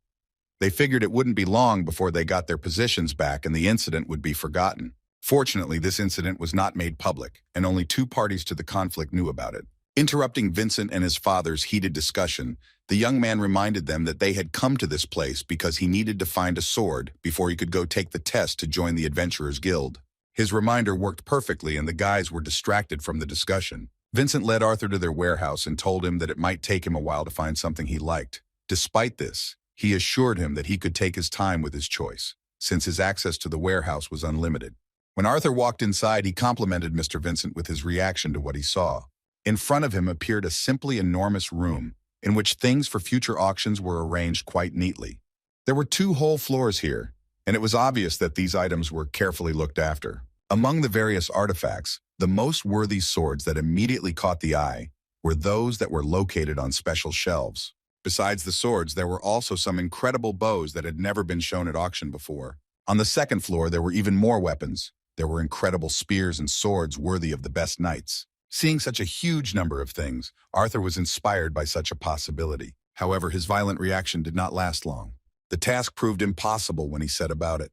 They figured it wouldn't be long before they got their positions back and the incident would be forgotten. Fortunately, this incident was not made public, and only 2 parties to the conflict knew about it. Interrupting Vincent and his father's heated discussion, the young man reminded them that they had come to this place because he needed to find a sword before he could go take the test to join the Adventurers Guild. His reminder worked perfectly and the guys were distracted from the discussion. Vincent led Arthur to their warehouse and told him that it might take him a while to find something he liked. Despite this, he assured him that he could take his time with his choice, since his access to the warehouse was unlimited. When Arthur walked inside, he complimented Mr. Vincent with his reaction to what he saw. In front of him appeared a simply enormous room, in which things for future auctions were arranged quite neatly. There were 2 whole floors here, and it was obvious that these items were carefully looked after. Among the various artifacts, the most worthy swords that immediately caught the eye were those that were located on special shelves. Besides the swords, there were also some incredible bows that had never been shown at auction before. On the 2nd floor, there were even more weapons. There were incredible spears and swords worthy of the best knights. Seeing such a huge number of things, Arthur was inspired by such a possibility. However, his violent reaction did not last long. The task proved impossible when he set about it.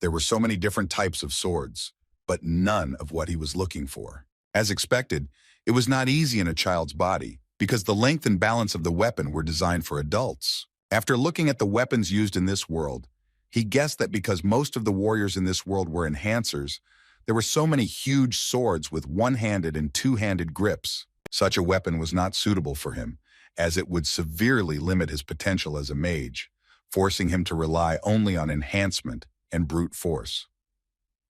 There were so many different types of swords, but none of what he was looking for. As expected, it was not easy in a child's body, because the length and balance of the weapon were designed for adults. After looking at the weapons used in this world, he guessed that because most of the warriors in this world were enhancers, there were so many huge swords with one-handed and two-handed grips. Such a weapon was not suitable for him, as it would severely limit his potential as a mage, forcing him to rely only on enhancement and brute force.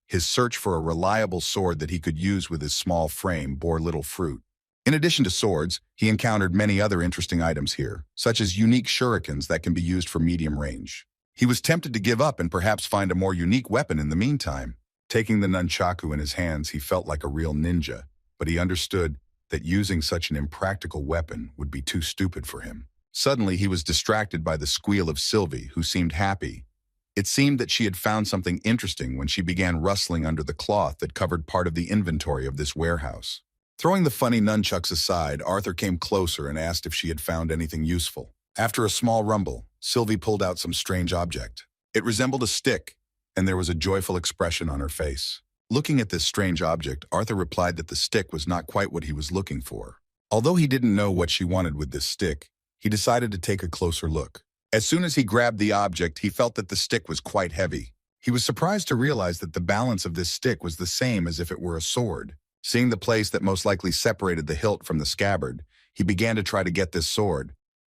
His search for a reliable sword that he could use with his small frame bore little fruit. In addition to swords, he encountered many other interesting items here, such as unique shurikens that can be used for medium range. He was tempted to give up and perhaps find a more unique weapon in the meantime. Taking the nunchaku in his hands, he felt like a real ninja, but he understood that using such an impractical weapon would be too stupid for him. Suddenly, he was distracted by the squeal of Sylvie, who seemed happy. It seemed that she had found something interesting when she began rustling under the cloth that covered part of the inventory of this warehouse. Throwing the funny nunchucks aside, Arthur came closer and asked if she had found anything useful. After a small rumble, Sylvie pulled out some strange object. It resembled a stick, and there was a joyful expression on her face. Looking at this strange object, Arthur replied that the stick was not quite what he was looking for. Although he didn't know what she wanted with this stick, he decided to take a closer look. As soon as he grabbed the object, he felt that the stick was quite heavy. He was surprised to realize that the balance of this stick was the same as if it were a sword. Seeing the place that most likely separated the hilt from the scabbard, he began to try to get this sword,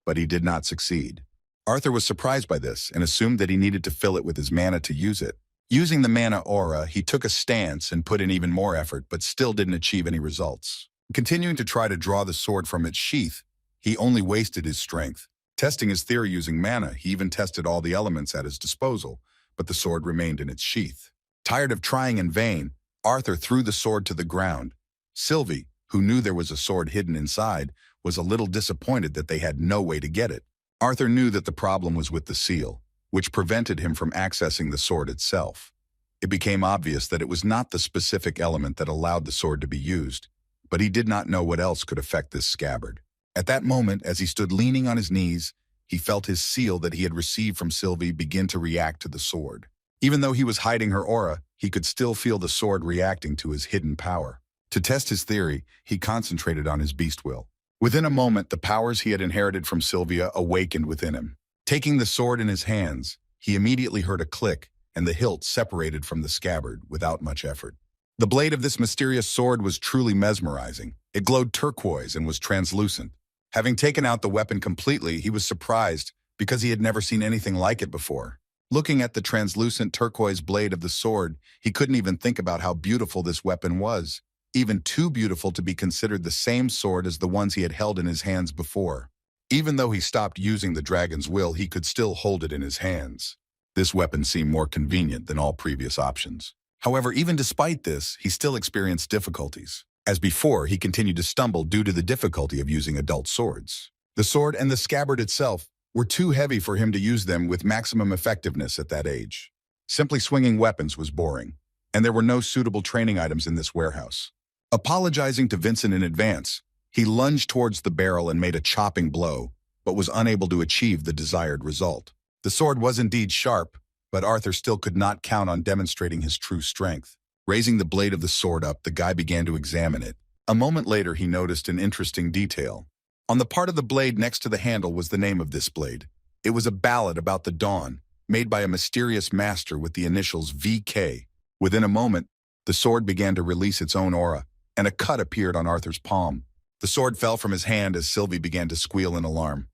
but he did not succeed. Arthur was surprised by this and assumed that he needed to fill it with his mana to use it. Using the mana aura, he took a stance and put in even more effort, but still didn't achieve any results. Continuing to try to draw the sword from its sheath, he only wasted his strength. Testing his theory using mana, he even tested all the elements at his disposal, but the sword remained in its sheath. Tired of trying in vain, Arthur threw the sword to the ground. Sylvie, who knew there was a sword hidden inside, was a little disappointed that they had no way to get it. Arthur knew that the problem was with the seal, which prevented him from accessing the sword itself. It became obvious that it was not the specific element that allowed the sword to be used, but he did not know what else could affect this scabbard. At that moment, as he stood leaning on his knees, he felt his seal that he had received from Sylvie begin to react to the sword. Even though he was hiding her aura, he could still feel the sword reacting to his hidden power. To test his theory, he concentrated on his beast will. Within a moment, the powers he had inherited from Sylvia awakened within him. Taking the sword in his hands, he immediately heard a click, and the hilt separated from the scabbard without much effort. The blade of this mysterious sword was truly mesmerizing. It glowed turquoise and was translucent. Having taken out the weapon completely, he was surprised because he had never seen anything like it before. Looking at the translucent turquoise blade of the sword, he couldn't even think about how beautiful this weapon was, even too beautiful to be considered the same sword as the ones he had held in his hands before. Even though he stopped using the dragon's will, he could still hold it in his hands. This weapon seemed more convenient than all previous options. However, even despite this, he still experienced difficulties. As before, he continued to stumble due to the difficulty of using adult swords. The sword and the scabbard itself were too heavy for him to use them with maximum effectiveness at that age. Simply swinging weapons was boring, and there were no suitable training items in this warehouse. Apologizing to Vincent in advance, he lunged towards the barrel and made a chopping blow, but was unable to achieve the desired result. The sword was indeed sharp, but Arthur still could not count on demonstrating his true strength. Raising the blade of the sword up, the guy began to examine it. A moment later, he noticed an interesting detail. On the part of the blade next to the handle was the name of this blade. It was a ballad about the dawn, made by a mysterious master with the initials VK. Within a moment, the sword began to release its own aura, and a cut appeared on Arthur's palm. The sword fell from his hand as Sylvie began to squeal in alarm.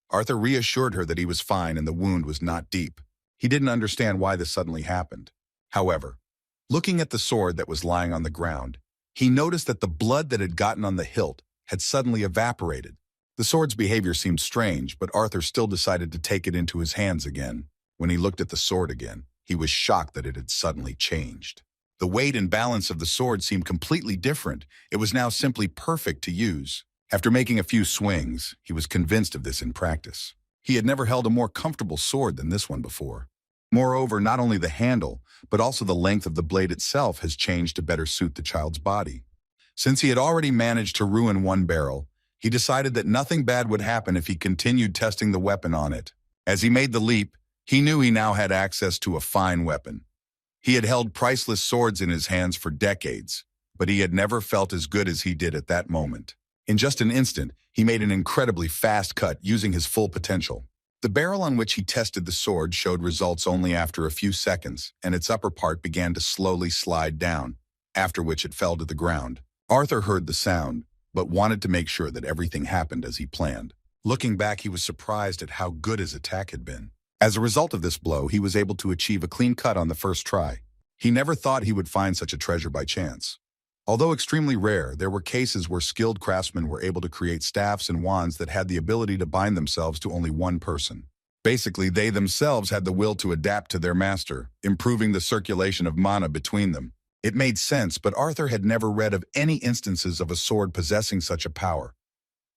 Arthur reassured her that he was fine and the wound was not deep. He didn't understand why this suddenly happened. However, looking at the sword that was lying on the ground, he noticed that the blood that had gotten on the hilt had suddenly evaporated. The sword's behavior seemed strange, but Arthur still decided to take it into his hands again. When he looked at the sword again, he was shocked that it had suddenly changed. The weight and balance of the sword seemed completely different. It was now simply perfect to use. After making a few swings, he was convinced of this in practice. He had never held a more comfortable sword than this one before. Moreover, not only the handle, but also the length of the blade itself has changed to better suit the child's body. Since he had already managed to ruin one barrel, he decided that nothing bad would happen if he continued testing the weapon on it. As he made the leap, he knew he now had access to a fine weapon. He had held priceless swords in his hands for decades, but he had never felt as good as he did at that moment. In just an instant, he made an incredibly fast cut using his full potential. The barrel on which he tested the sword showed results only after a few seconds, and its upper part began to slowly slide down, after which it fell to the ground. Arthur heard the sound, but wanted to make sure that everything happened as he planned. Looking back, he was surprised at how good his attack had been. As a result of this blow, he was able to achieve a clean cut on the first try. He never thought he would find such a treasure by chance. Although extremely rare, there were cases where skilled craftsmen were able to create staffs and wands that had the ability to bind themselves to only one person. Basically, they themselves had the will to adapt to their master, improving the circulation of mana between them. It made sense, but Arthur had never read of any instances of a sword possessing such a power.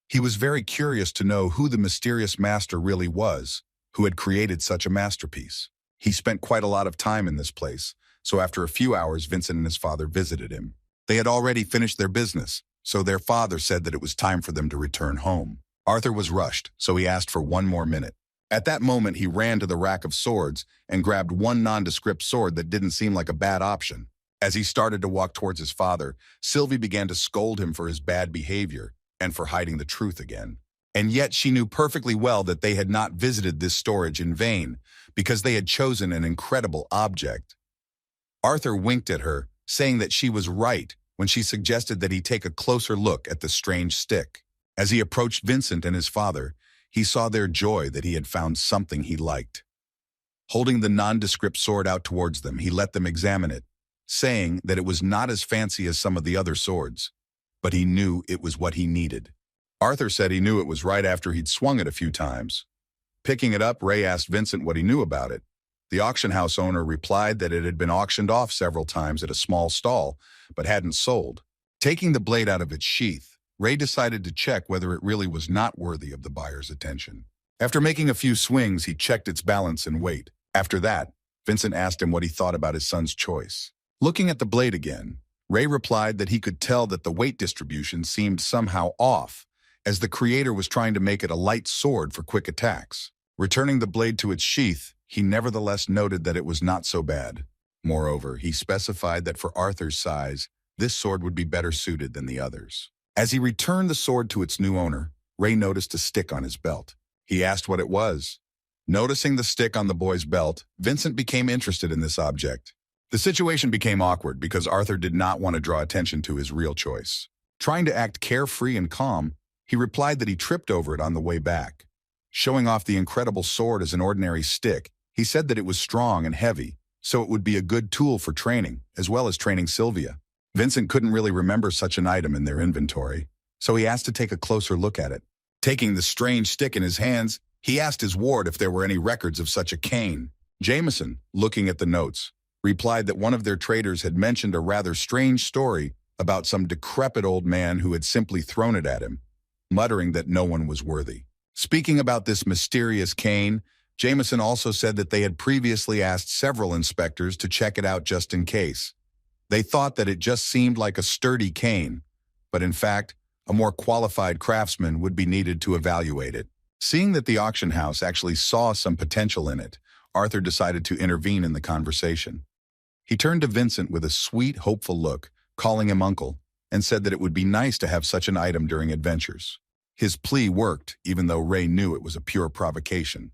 He was very curious to know who the mysterious master really was, who had created such a masterpiece. He spent quite a lot of time in this place, so after a few hours, Vincent and his father visited him. They had already finished their business, so their father said that it was time for them to return home. Arthur was rushed, so he asked for one more minute. At that moment, he ran to the rack of swords and grabbed one nondescript sword that didn't seem like a bad option. As he started to walk towards his father, Sylvie began to scold him for his bad behavior and for hiding the truth again. And yet she knew perfectly well that they had not visited this storage in vain, because they had chosen an incredible object. Arthur winked at her, saying that she was right when she suggested that he take a closer look at the strange stick. As he approached Vincent and his father, he saw their joy that he had found something he liked. Holding the nondescript sword out towards them, he let them examine it, saying that it was not as fancy as some of the other swords, but he knew it was what he needed. Arthur said he knew it was right after he'd swung it a few times. Picking it up, Ray asked Vincent what he knew about it. The auction house owner replied that it had been auctioned off several times at a small stall, but hadn't sold. Taking the blade out of its sheath, Ray decided to check whether it really was not worthy of the buyer's attention. After making a few swings, he checked its balance and weight. After that, Vincent asked him what he thought about his son's choice. Looking at the blade again, Ray replied that he could tell that the weight distribution seemed somehow off, as the creator was trying to make it a light sword for quick attacks. Returning the blade to its sheath, he nevertheless noted that it was not so bad. Moreover, he specified that for Arthur's size, this sword would be better suited than the others. As he returned the sword to its new owner, Ray noticed a stick on his belt. He asked what it was. Noticing the stick on the boy's belt, Vincent became interested in this object. The situation became awkward because Arthur did not want to draw attention to his real choice. Trying to act carefree and calm, he replied that he tripped over it on the way back. Showing off the incredible sword as an ordinary stick, he said that it was strong and heavy, so it would be a good tool for training, as well as training Sylvia. Vincent couldn't really remember such an item in their inventory, so he asked to take a closer look at it. Taking the strange stick in his hands, he asked his ward if there were any records of such a cane. Jameson, looking at the notes, replied that one of their traders had mentioned a rather strange story about some decrepit old man who had simply thrown it at him, muttering that no one was worthy. Speaking about this mysterious cane, Jameson also said that they had previously asked several inspectors to check it out just in case. They thought that it just seemed like a sturdy cane, but in fact, a more qualified craftsman would be needed to evaluate it. Seeing that the auction house actually saw some potential in it, Arthur decided to intervene in the conversation. He turned to Vincent with a sweet, hopeful look, calling him uncle, and said that it would be nice to have such an item during adventures. His plea worked, even though Ray knew it was a pure provocation.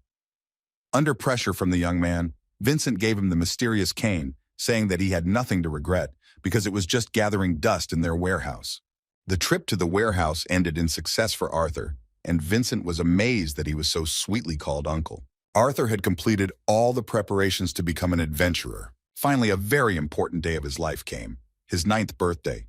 Under pressure from the young man, Vincent gave him the mysterious cane, saying that he had nothing to regret because it was just gathering dust in their warehouse. The trip to the warehouse ended in success for Arthur, and Vincent was amazed that he was so sweetly called uncle. Arthur had completed all the preparations to become an adventurer. Finally, a very important day of his life came, his 9th birthday.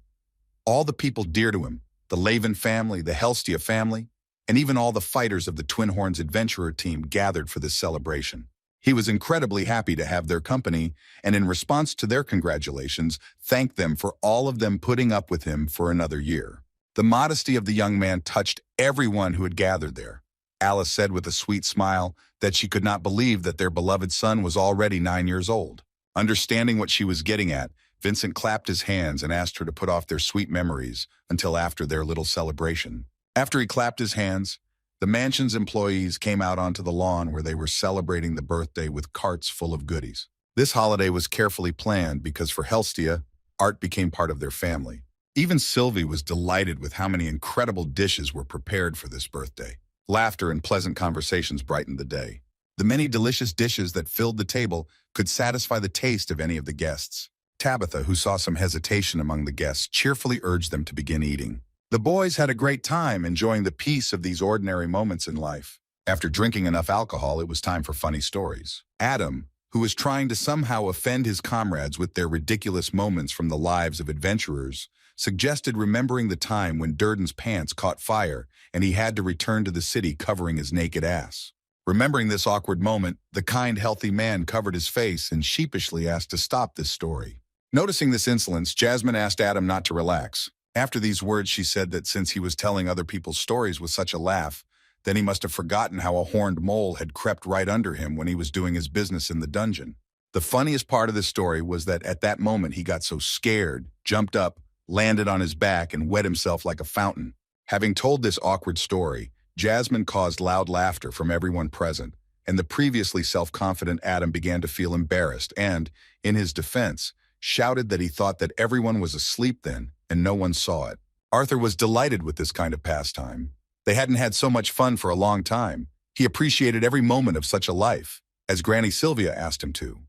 All the people dear to him, the Levin family, the Helstia family, and even all the fighters of the Twin Horns adventurer team gathered for this celebration. He was incredibly happy to have their company, and in response to their congratulations, thanked them for all of them putting up with him for another year. The modesty of the young man touched everyone who had gathered there. Alice said with a sweet smile that she could not believe that their beloved son was already 9 years old. Understanding what she was getting at, Vincent clapped his hands and asked her to put off their sweet memories until after their little celebration. After he clapped his hands, the mansion's employees came out onto the lawn where they were celebrating the birthday with carts full of goodies. This holiday was carefully planned because for Helstia, art became part of their family. Even Sylvie was delighted with how many incredible dishes were prepared for this birthday. Laughter and pleasant conversations brightened the day. The many delicious dishes that filled the table could satisfy the taste of any of the guests. Tabitha, who saw some hesitation among the guests, cheerfully urged them to begin eating. The boys had a great time enjoying the peace of these ordinary moments in life. After drinking enough alcohol, it was time for funny stories. Adam, who was trying to somehow offend his comrades with their ridiculous moments from the lives of adventurers, suggested remembering the time when Durden's pants caught fire and he had to return to the city covering his naked ass. Remembering this awkward moment, the kind, healthy man covered his face and sheepishly asked to stop this story. Noticing this insolence, Jasmine asked Adam not to relax. After these words, she said that since he was telling other people's stories with such a laugh, then he must have forgotten how a horned mole had crept right under him when he was doing his business in the dungeon. The funniest part of the story was that at that moment he got so scared, jumped up, landed on his back, and wet himself like a fountain. Having told this awkward story, Jasmine caused loud laughter from everyone present, and the previously self-confident Adam began to feel embarrassed and, in his defense, shouted that he thought that everyone was asleep then and no one saw it. Arthur was delighted with this kind of pastime. They hadn't had so much fun for a long time. He appreciated every moment of such a life, as Granny Sylvia asked him to.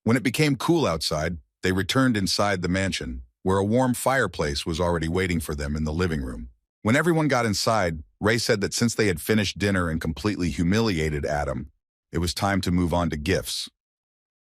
When it became cool outside, they returned inside the mansion, where a warm fireplace was already waiting for them in the living room. When everyone got inside, Ray said that since they had finished dinner and completely humiliated Adam, it was time to move on to gifts.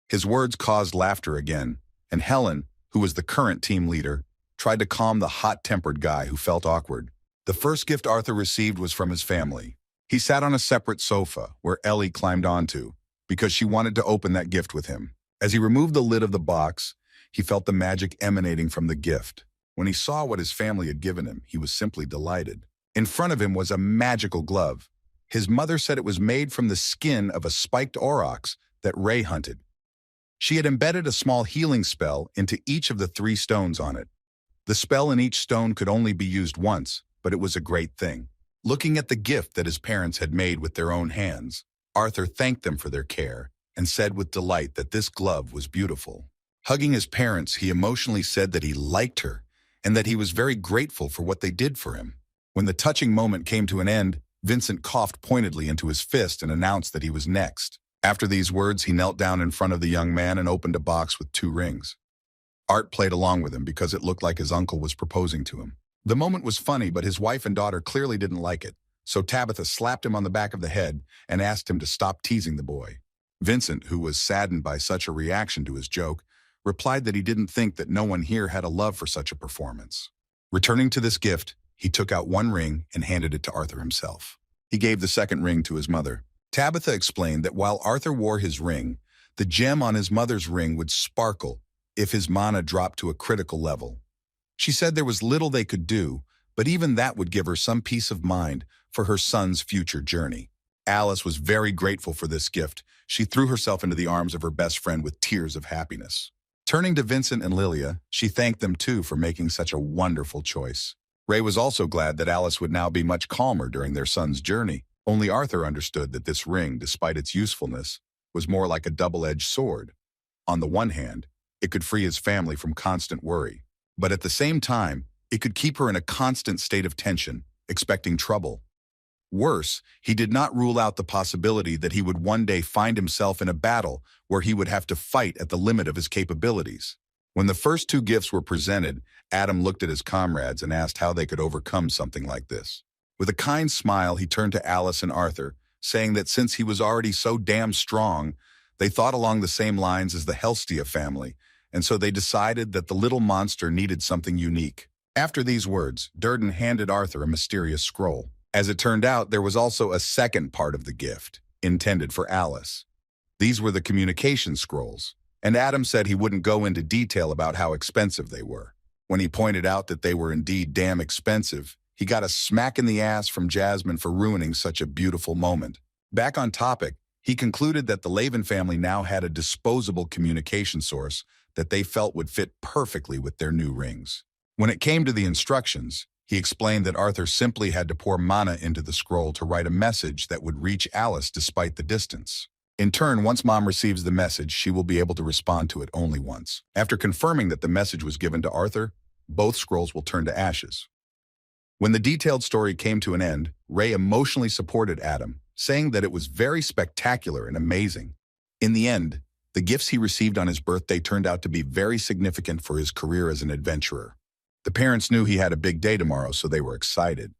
His words caused laughter again, and Helen, who was the current team leader, tried to calm the hot-tempered guy who felt awkward. The first gift Arthur received was from his family. He sat on a separate sofa, where Ellie climbed onto, because she wanted to open that gift with him. As he removed the lid of the box, he felt the magic emanating from the gift. When he saw what his family had given him, he was simply delighted. In front of him was a magical glove. His mother said it was made from the skin of a spiked aurochs that Ray hunted. She had embedded a small healing spell into each of the 3 stones on it. The spell in each stone could only be used once, but it was a great thing. Looking at the gift that his parents had made with their own hands, Arthur thanked them for their care and said with delight that this glove was beautiful. Hugging his parents, he emotionally said that he liked her and that he was very grateful for what they did for him. When the touching moment came to an end, Vincent coughed pointedly into his fist and announced that he was next. After these words, he knelt down in front of the young man and opened a box with 2 rings. Art played along with him because it looked like his uncle was proposing to him. The moment was funny, but his wife and daughter clearly didn't like it, so Tabitha slapped him on the back of the head and asked him to stop teasing the boy. Vincent, who was saddened by such a reaction to his joke, replied that he didn't think that no one here had a love for such a performance. Returning to this gift, he took out 1 ring and handed it to Arthur himself. He gave the second ring to his mother. Tabitha explained that while Arthur wore his ring, the gem on his mother's ring would sparkle if his mana dropped to a critical level. She said there was little they could do, but even that would give her some peace of mind for her son's future journey. Alice was very grateful for this gift. She threw herself into the arms of her best friend with tears of happiness. Turning to Vincent and Lilia, she thanked them too for making such a wonderful choice. Ray was also glad that Alice would now be much calmer during their son's journey. Only Arthur understood that this ring, despite its usefulness, was more like a double-edged sword. On the one hand, it could free his family from constant worry, but at the same time, it could keep her in a constant state of tension, expecting trouble. Worse, he did not rule out the possibility that he would one day find himself in a battle where he would have to fight at the limit of his capabilities. When the first 2 gifts were presented, Adam looked at his comrades and asked how they could overcome something like this. With a kind smile, he turned to Alice and Arthur, saying that since he was already so damn strong, they thought along the same lines as the Helstia family, and so they decided that the little monster needed something unique. After these words, Durden handed Arthur a mysterious scroll. As it turned out, there was also a second part of the gift, intended for Alice. These were the communication scrolls, and Adam said he wouldn't go into detail about how expensive they were. When he pointed out that they were indeed damn expensive, he got a smack in the ass from Jasmine for ruining such a beautiful moment. Back on topic, he concluded that the Laven family now had a disposable communication source that they felt would fit perfectly with their new rings. When it came to the instructions, he explained that Arthur simply had to pour mana into the scroll to write a message that would reach Alice despite the distance. In turn, once Mom receives the message, she will be able to respond to it only once. After confirming that the message was given to Arthur, both scrolls will turn to ashes. When the detailed story came to an end, Ray emotionally supported Adam, saying that it was very spectacular and amazing. In the end, the gifts he received on his birthday turned out to be very significant for his career as an adventurer. The parents knew he had a big day tomorrow, so they were excited.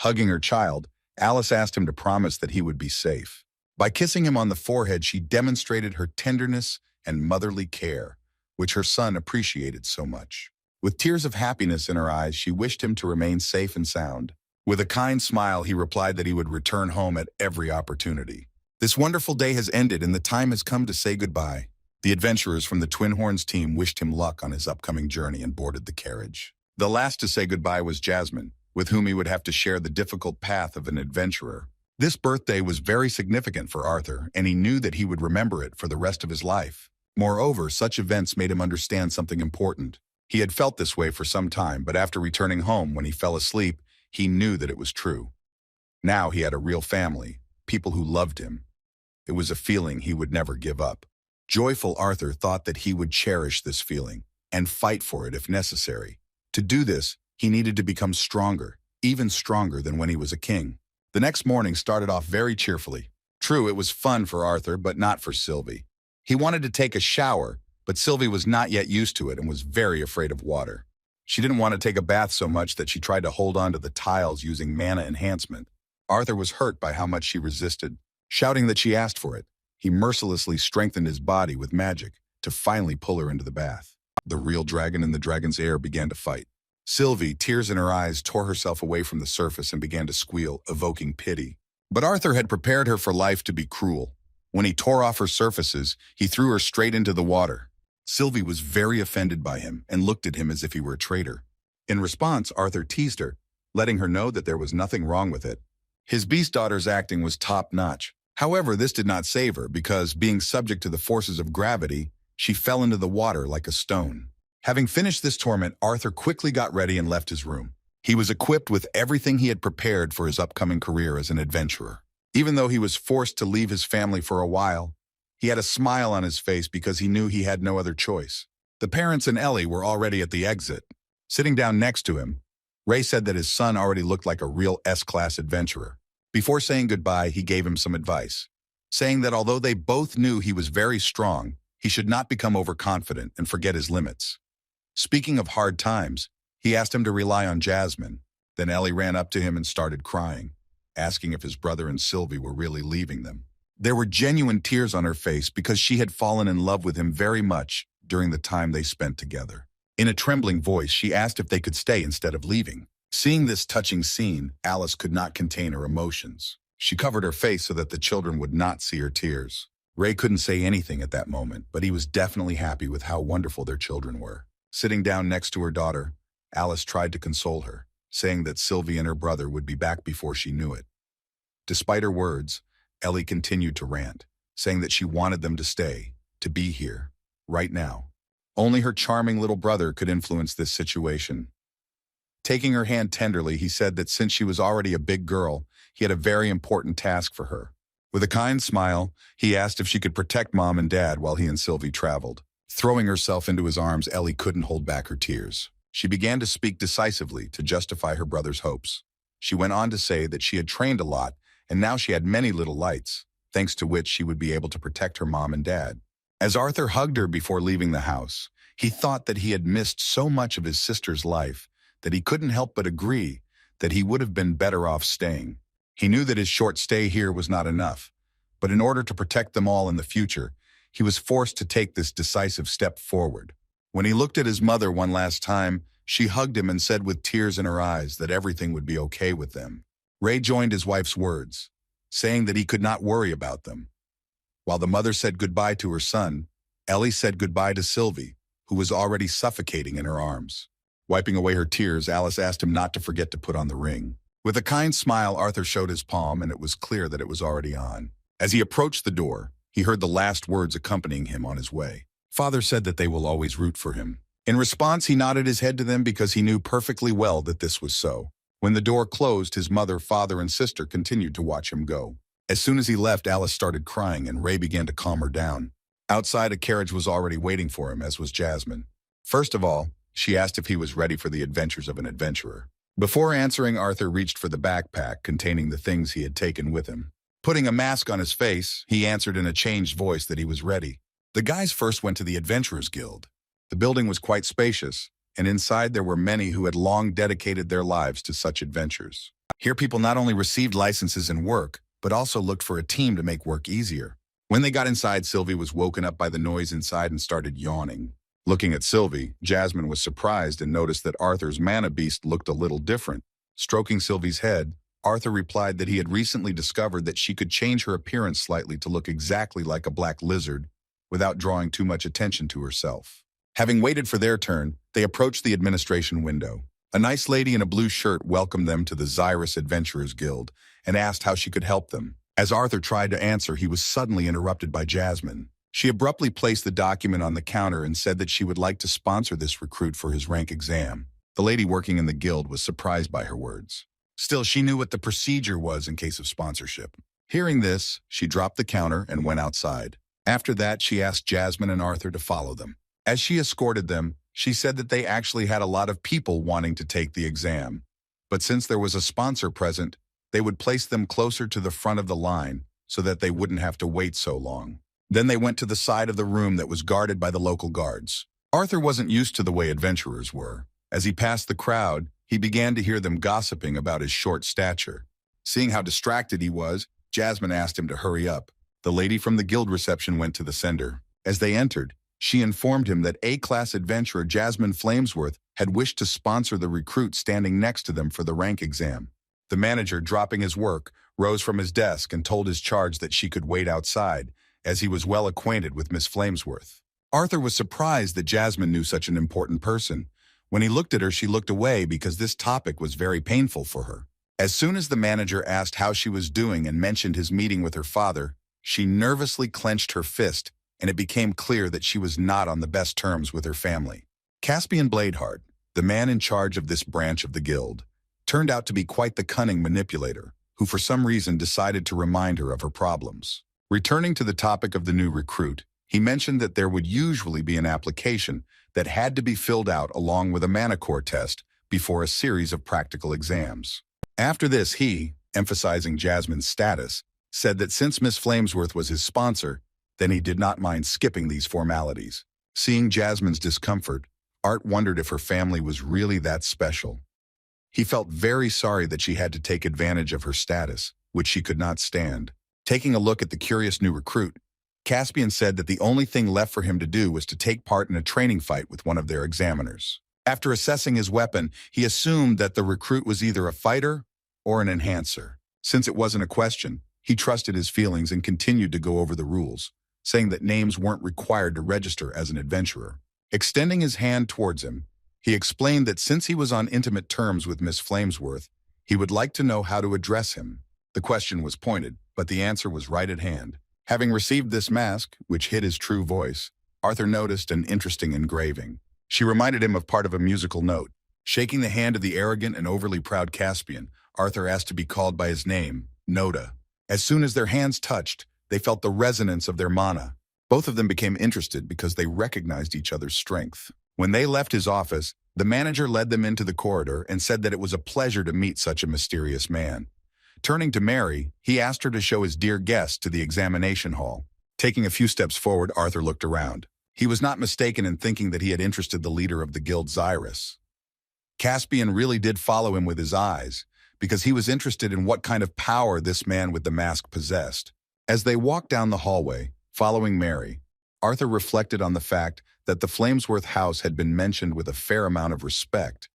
Hugging her child, Alice asked him to promise that he would be safe. By kissing him on the forehead, she demonstrated her tenderness and motherly care, which her son appreciated so much. With tears of happiness in her eyes, she wished him to remain safe and sound. With a kind smile, he replied that he would return home at every opportunity. This wonderful day has ended and the time has come to say goodbye. The adventurers from the Twin Horns team wished him luck on his upcoming journey and boarded the carriage. The last to say goodbye was Jasmine, with whom he would have to share the difficult path of an adventurer. This birthday was very significant for Arthur, and he knew that he would remember it for the rest of his life. Moreover, such events made him understand something important. He had felt this way for some time, but after returning home when he fell asleep, he knew that it was true. Now he had a real family, people who loved him. It was a feeling he would never give up. Joyful Arthur thought that he would cherish this feeling and fight for it if necessary. To do this, he needed to become stronger, even stronger than when he was a king. The next morning started off very cheerfully. True, it was fun for Arthur, but not for Sylvie. He wanted to take a shower, but Sylvie was not yet used to it and was very afraid of water. She didn't want to take a bath so much that she tried to hold on to the tiles using mana enhancement. Arthur was hurt by how much she resisted, shouting that she asked for it. He mercilessly strengthened his body with magic to finally pull her into the bath. The real dragon and the dragon's heir began to fight. Sylvie, tears in her eyes, tore herself away from the surface and began to squeal, evoking pity. But Arthur had prepared her for life to be cruel. When he tore off her surfaces, he threw her straight into the water. Sylvie was very offended by him and looked at him as if he were a traitor. In response, Arthur teased her, letting her know that there was nothing wrong with it. His beast daughter's acting was top-notch. However, this did not save her because, being subject to the forces of gravity, she fell into the water like a stone. Having finished this torment, Arthur quickly got ready and left his room. He was equipped with everything he had prepared for his upcoming career as an adventurer. Even though he was forced to leave his family for a while, he had a smile on his face because he knew he had no other choice. The parents and Ellie were already at the exit. Sitting down next to him, Ray said that his son already looked like a real S-class adventurer. Before saying goodbye, he gave him some advice, saying that although they both knew he was very strong, he should not become overconfident and forget his limits. Speaking of hard times, he asked him to rely on Jasmine. Then Ellie ran up to him and started crying, asking if his brother and Sylvie were really leaving them. There were genuine tears on her face because she had fallen in love with him very much during the time they spent together. In a trembling voice, she asked if they could stay instead of leaving. Seeing this touching scene, Alice could not contain her emotions. She covered her face so that the children would not see her tears. Ray couldn't say anything at that moment, but he was definitely happy with how wonderful their children were. Sitting down next to her daughter, Alice tried to console her, saying that Sylvie and her brother would be back before she knew it. Despite her words, Ellie continued to rant, saying that she wanted them to stay, to be here, right now. Only her charming little brother could influence this situation. Taking her hand tenderly, he said that since she was already a big girl, he had a very important task for her. With a kind smile, he asked if she could protect Mom and Dad while he and Sylvie traveled. Throwing herself into his arms, Ellie couldn't hold back her tears. She began to speak decisively to justify her brother's hopes. She went on to say that she had trained a lot, and now she had many little lights, thanks to which she would be able to protect her mom and dad. As Arthur hugged her before leaving the house, he thought that he had missed so much of his sister's life that he couldn't help but agree that he would have been better off staying. He knew that his short stay here was not enough, but in order to protect them all in the future, he was forced to take this decisive step forward. When he looked at his mother one last time, she hugged him and said with tears in her eyes that everything would be okay with them. Ray joined his wife's words, saying that he could not worry about them. While the mother said goodbye to her son, Ellie said goodbye to Sylvie, who was already suffocating in her arms. Wiping away her tears, Alice asked him not to forget to put on the ring. With a kind smile, Arthur showed his palm, and it was clear that it was already on. As he approached the door, he heard the last words accompanying him on his way. Father said that they will always root for him. In response, he nodded his head to them because he knew perfectly well that this was so. When the door closed, his mother, father, and sister continued to watch him go. As soon as he left, Alice started crying, and Ray began to calm her down. Outside, a carriage was already waiting for him, as was Jasmine. First of all, she asked if he was ready for the adventures of an adventurer. Before answering, Arthur reached for the backpack containing the things he had taken with him. Putting a mask on his face, he answered in a changed voice that he was ready. The guys first went to the Adventurers Guild. The building was quite spacious, and inside there were many who had long dedicated their lives to such adventures. Here people not only received licenses and work, but also looked for a team to make work easier. When they got inside, Sylvie was woken up by the noise inside and started yawning. Looking at Sylvie, Jasmine was surprised and noticed that Arthur's mana beast looked a little different. Stroking Sylvie's head, Arthur replied that he had recently discovered that she could change her appearance slightly to look exactly like a black lizard without drawing too much attention to herself. Having waited for their turn, they approached the administration window. A nice lady in a blue shirt welcomed them to the Zyrus Adventurers Guild and asked how she could help them. As Arthur tried to answer, he was suddenly interrupted by Jasmine. She abruptly placed the document on the counter and said that she would like to sponsor this recruit for his rank exam. The lady working in the guild was surprised by her words. Still, she knew what the procedure was in case of sponsorship. Hearing this, she dropped the counter and went outside. After that, she asked Jasmine and Arthur to follow them. As she escorted them, she said that they actually had a lot of people wanting to take the exam. But since there was a sponsor present, they would place them closer to the front of the line so that they wouldn't have to wait so long. Then they went to the side of the room that was guarded by the local guards. Arthur wasn't used to the way adventurers were. As he passed the crowd, he began to hear them gossiping about his short stature. Seeing how distracted he was, Jasmine asked him to hurry up. The lady from the guild reception went to the sender. As they entered, she informed him that A-class adventurer Jasmine Flamesworth had wished to sponsor the recruit standing next to them for the rank exam. The manager, dropping his work, rose from his desk and told his charge that she could wait outside, as he was well acquainted with Miss Flamesworth. Arthur was surprised that Jasmine knew such an important person. When he looked at her, she looked away because this topic was very painful for her. As soon as the manager asked how she was doing and mentioned his meeting with her father, she nervously clenched her fist, and it became clear that she was not on the best terms with her family. Caspian Bladeheart, the man in charge of this branch of the guild, turned out to be quite the cunning manipulator, who for some reason decided to remind her of her problems. Returning to the topic of the new recruit, he mentioned that there would usually be an application that had to be filled out along with a Manicore test before a series of practical exams. After this, he, emphasizing Jasmine's status, said that since Miss Flamesworth was his sponsor, then he did not mind skipping these formalities. Seeing Jasmine's discomfort, Art wondered if her family was really that special. He felt very sorry that she had to take advantage of her status, which she could not stand. Taking a look at the curious new recruit, Caspian said that the only thing left for him to do was to take part in a training fight with one of their examiners. After assessing his weapon, he assumed that the recruit was either a fighter or an enhancer. Since it wasn't a question, he trusted his feelings and continued to go over the rules, saying that names weren't required to register as an adventurer. Extending his hand towards him, he explained that since he was on intimate terms with Miss Flamesworth, he would like to know how to address him. The question was pointed, but the answer was right at hand. Having received this mask, which hid his true voice, Arthur noticed an interesting engraving. She reminded him of part of a musical note. Shaking the hand of the arrogant and overly proud Caspian, Arthur asked to be called by his name, Noda. As soon as their hands touched, they felt the resonance of their mana. Both of them became interested because they recognized each other's strength. When they left his office, the manager led them into the corridor and said that it was a pleasure to meet such a mysterious man. Turning to Mary, he asked her to show his dear guest to the examination hall. Taking a few steps forward, Arthur looked around. He was not mistaken in thinking that he had interested the leader of the guild, Zyrus. Caspian really did follow him with his eyes, because he was interested in what kind of power this man with the mask possessed. As they walked down the hallway, following Mary, Arthur reflected on the fact that the Flamesworth house had been mentioned with a fair amount of respect.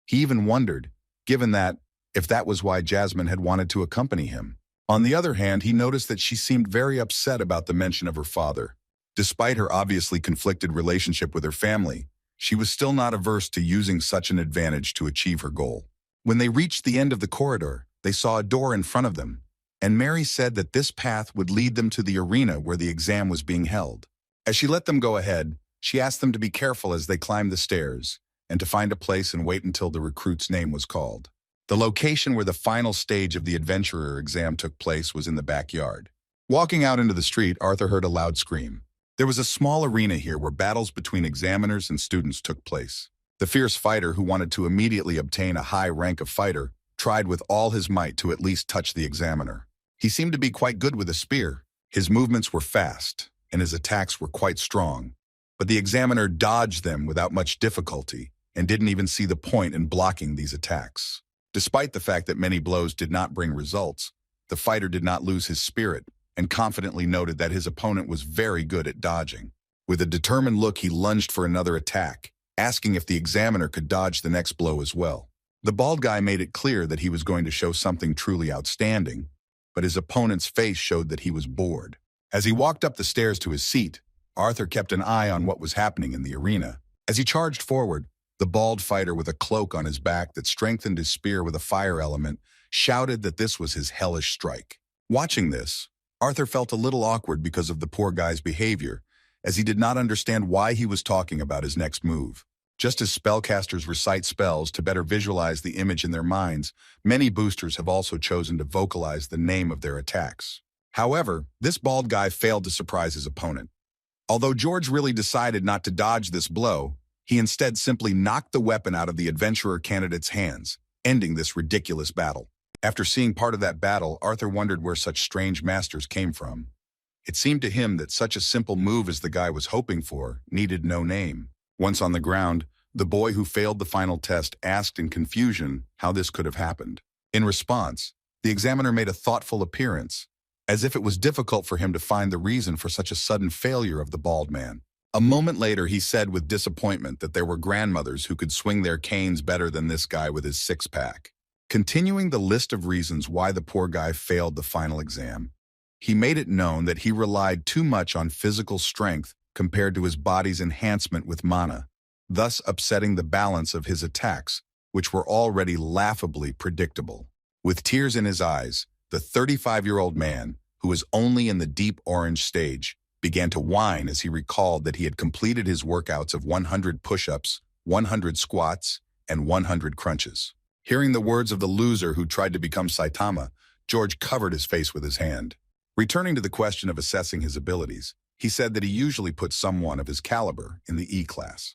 He even wondered, given that, if that was why Jasmine had wanted to accompany him. On the other hand, he noticed that she seemed very upset about the mention of her father. Despite her obviously conflicted relationship with her family, she was still not averse to using such an advantage to achieve her goal. When they reached the end of the corridor, they saw a door in front of them, and Mary said that this path would lead them to the arena where the exam was being held. As she let them go ahead, she asked them to be careful as they climbed the stairs, and to find a place and wait until the recruit's name was called. The location where the final stage of the adventurer exam took place was in the backyard. Walking out into the street, Arthur heard a loud scream. There was a small arena here where battles between examiners and students took place. The fierce fighter who wanted to immediately obtain a high rank of fighter tried with all his might to at least touch the examiner. He seemed to be quite good with a spear. His movements were fast, and his attacks were quite strong. But the examiner dodged them without much difficulty and didn't even see the point in blocking these attacks. Despite the fact that many blows did not bring results, the fighter did not lose his spirit and confidently noted that his opponent was very good at dodging. With a determined look, he lunged for another attack, asking if the examiner could dodge the next blow as well. The bald guy made it clear that he was going to show something truly outstanding, but his opponent's face showed that he was bored. As he walked up the stairs to his seat, Arthur kept an eye on what was happening in the arena. As he charged forward, the bald fighter with a cloak on his back that strengthened his spear with a fire element shouted that this was his hellish strike. Watching this, Arthur felt a little awkward because of the poor guy's behavior, as he did not understand why he was talking about his next move. Just as spellcasters recite spells to better visualize the image in their minds, many boosters have also chosen to vocalize the name of their attacks. However, this bald guy failed to surprise his opponent. Although George really decided not to dodge this blow, he instead simply knocked the weapon out of the adventurer candidate's hands, ending this ridiculous battle. After seeing part of that battle, Arthur wondered where such strange masters came from. It seemed to him that such a simple move as the guy was hoping for needed no name. Once on the ground, the boy who failed the final test asked in confusion how this could have happened. In response, the examiner made a thoughtful appearance, as if it was difficult for him to find the reason for such a sudden failure of the bald man. A moment later, he said with disappointment that there were grandmothers who could swing their canes better than this guy with his six-pack. Continuing the list of reasons why the poor guy failed the final exam, he made it known that he relied too much on physical strength compared to his body's enhancement with mana, thus upsetting the balance of his attacks, which were already laughably predictable. With tears in his eyes, the 35-year-old man, who was only in the deep orange stage, began to whine as he recalled that he had completed his workouts of 100 push-ups, 100 squats, and 100 crunches. Hearing the words of the loser who tried to become Saitama, George covered his face with his hand. Returning to the question of assessing his abilities, he said that he usually put someone of his caliber in the E-class.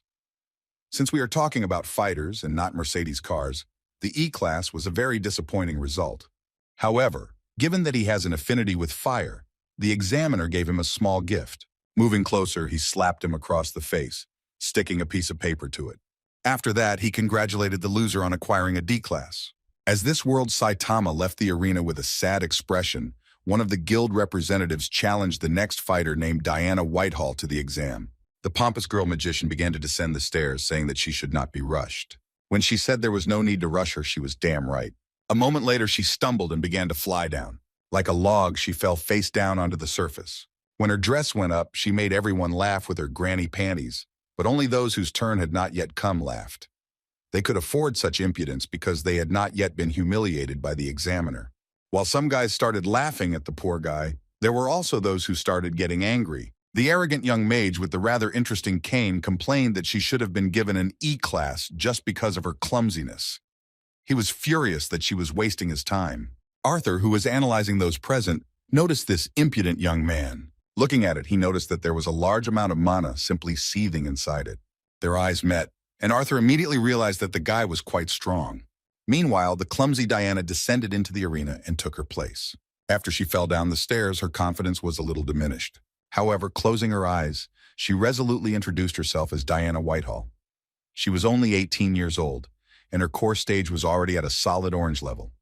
Since we are talking about fighters and not Mercedes cars, the E-class was a very disappointing result. However, given that he has an affinity with fire, the examiner gave him a small gift. Moving closer, he slapped him across the face, sticking a piece of paper to it. After that, he congratulated the loser on acquiring a D-class. As this world's Saitama left the arena with a sad expression, one of the guild representatives challenged the next fighter named Diana Whitehall to the exam. The pompous girl magician began to descend the stairs, saying that she should not be rushed. When she said there was no need to rush her, she was damn right. A moment later, she stumbled and began to fly down. Like a log, she fell face down onto the surface. When her dress went up, she made everyone laugh with her granny panties, but only those whose turn had not yet come laughed. They could afford such impudence because they had not yet been humiliated by the examiner. While some guys started laughing at the poor guy, there were also those who started getting angry. The arrogant young mage with the rather interesting cane complained that she should have been given an E-class just because of her clumsiness. He was furious that she was wasting his time. Arthur, who was analyzing those present, noticed this impudent young man. Looking at it, he noticed that there was a large amount of mana simply seething inside it. Their eyes met, and Arthur immediately realized that the guy was quite strong. Meanwhile, the clumsy Diana descended into the arena and took her place. After she fell down the stairs, her confidence was a little diminished. However, closing her eyes, she resolutely introduced herself as Diana Whitehall. She was only 18 years old, and her core stage was already at a solid orange level.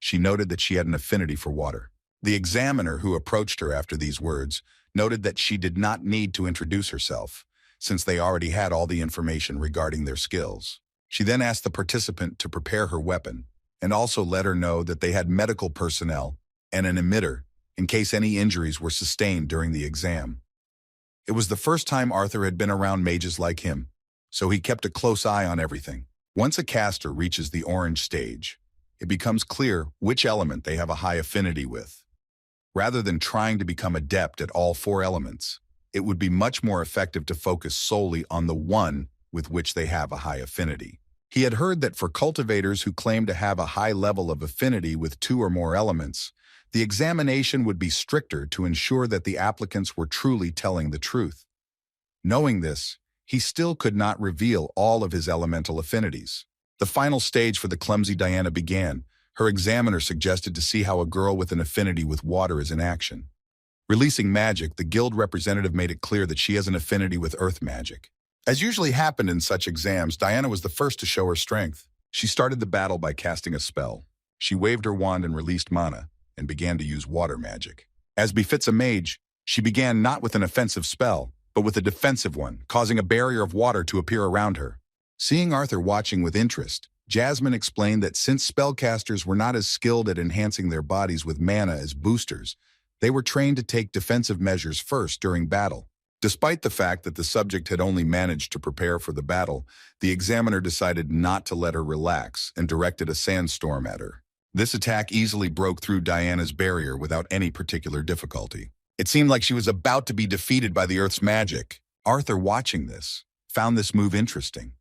She noted that she had an affinity for water. The examiner who approached her after these words noted that she did not need to introduce herself, since they already had all the information regarding their skills. She then asked the participant to prepare her weapon, and also let her know that they had medical personnel and an emitter in case any injuries were sustained during the exam. It was the first time Arthur had been around mages like him, so he kept a close eye on everything. Once a caster reaches the orange stage, it becomes clear which element they have a high affinity with. Rather than trying to become adept at all four elements, it would be much more effective to focus solely on the one with which they have a high affinity. He had heard that for cultivators who claim to have a high level of affinity with 2 or more elements, the examination would be stricter to ensure that the applicants were truly telling the truth. Knowing this, he still could not reveal all of his elemental affinities. The final stage for the clumsy Diana began. Her examiner suggested to see how a girl with an affinity with water is in action. Releasing magic, the guild representative made it clear that she has an affinity with earth magic. As usually happened in such exams, Diana was the first to show her strength. She started the battle by casting a spell. She waved her wand and released mana, and began to use water magic. As befits a mage, she began not with an offensive spell, but with a defensive one, causing a barrier of water to appear around her. Seeing Arthur watching with interest, Jasmine explained that since spellcasters were not as skilled at enhancing their bodies with mana as boosters, they were trained to take defensive measures first during battle. Despite the fact that the subject had only managed to prepare for the battle, the examiner decided not to let her relax and directed a sandstorm at her. This attack easily broke through Diana's barrier without any particular difficulty. It seemed like she was about to be defeated by the Earth's magic. Arthur, watching this, found this move interesting.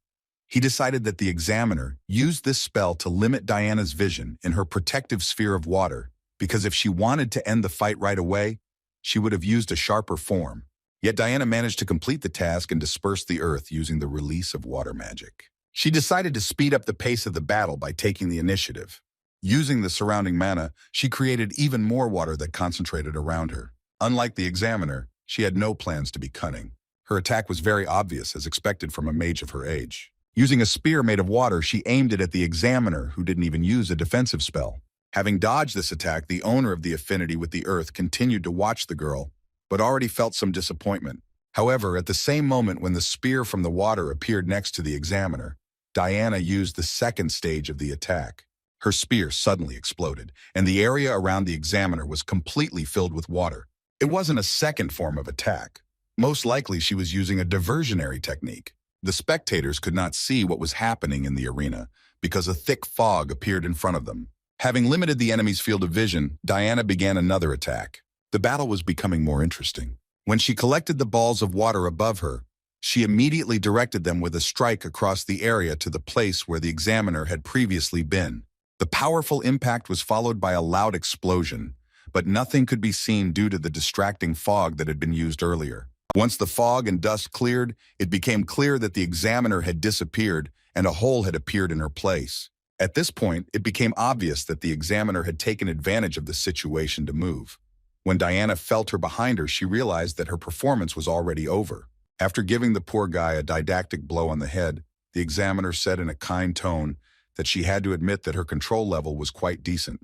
He decided that the examiner used this spell to limit Diana's vision in her protective sphere of water, because if she wanted to end the fight right away, she would have used a sharper form. Yet Diana managed to complete the task and disperse the Earth using the release of water magic. She decided to speed up the pace of the battle by taking the initiative. Using the surrounding mana, she created even more water that concentrated around her. Unlike the examiner, she had no plans to be cunning. Her attack was very obvious, as expected from a mage of her age. Using a spear made of water, she aimed it at the examiner, who didn't even use a defensive spell. Having dodged this attack, the owner of the affinity with the Earth continued to watch the girl, but already felt some disappointment. However, at the same moment when the spear from the water appeared next to the examiner, Diana used the second stage of the attack. Her spear suddenly exploded, and the area around the examiner was completely filled with water. It wasn't a second form of attack. Most likely she was using a diversionary technique. The spectators could not see what was happening in the arena because a thick fog appeared in front of them. Having limited the enemy's field of vision, Diana began another attack. The battle was becoming more interesting. When she collected the balls of water above her, she immediately directed them with a strike across the area to the place where the examiner had previously been. The powerful impact was followed by a loud explosion, but nothing could be seen due to the distracting fog that had been used earlier. Once the fog and dust cleared, it became clear that the examiner had disappeared and a hole had appeared in her place. At this point, it became obvious that the examiner had taken advantage of the situation to move. When Diana felt her behind her, she realized that her performance was already over. After giving the poor guy a didactic blow on the head, the examiner said in a kind tone that she had to admit that her control level was quite decent,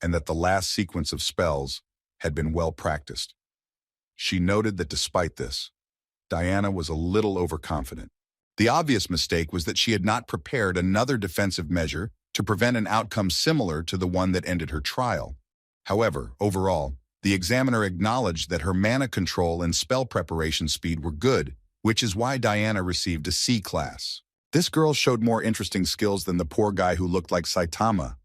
and that the last sequence of spells had been well practiced. She noted that despite this, Diana was a little overconfident. The obvious mistake was that she had not prepared another defensive measure to prevent an outcome similar to the one that ended her trial. However, overall, the examiner acknowledged that her mana control and spell preparation speed were good, which is why Diana received a C class. This girl showed more interesting skills than the poor guy who looked like Saitama.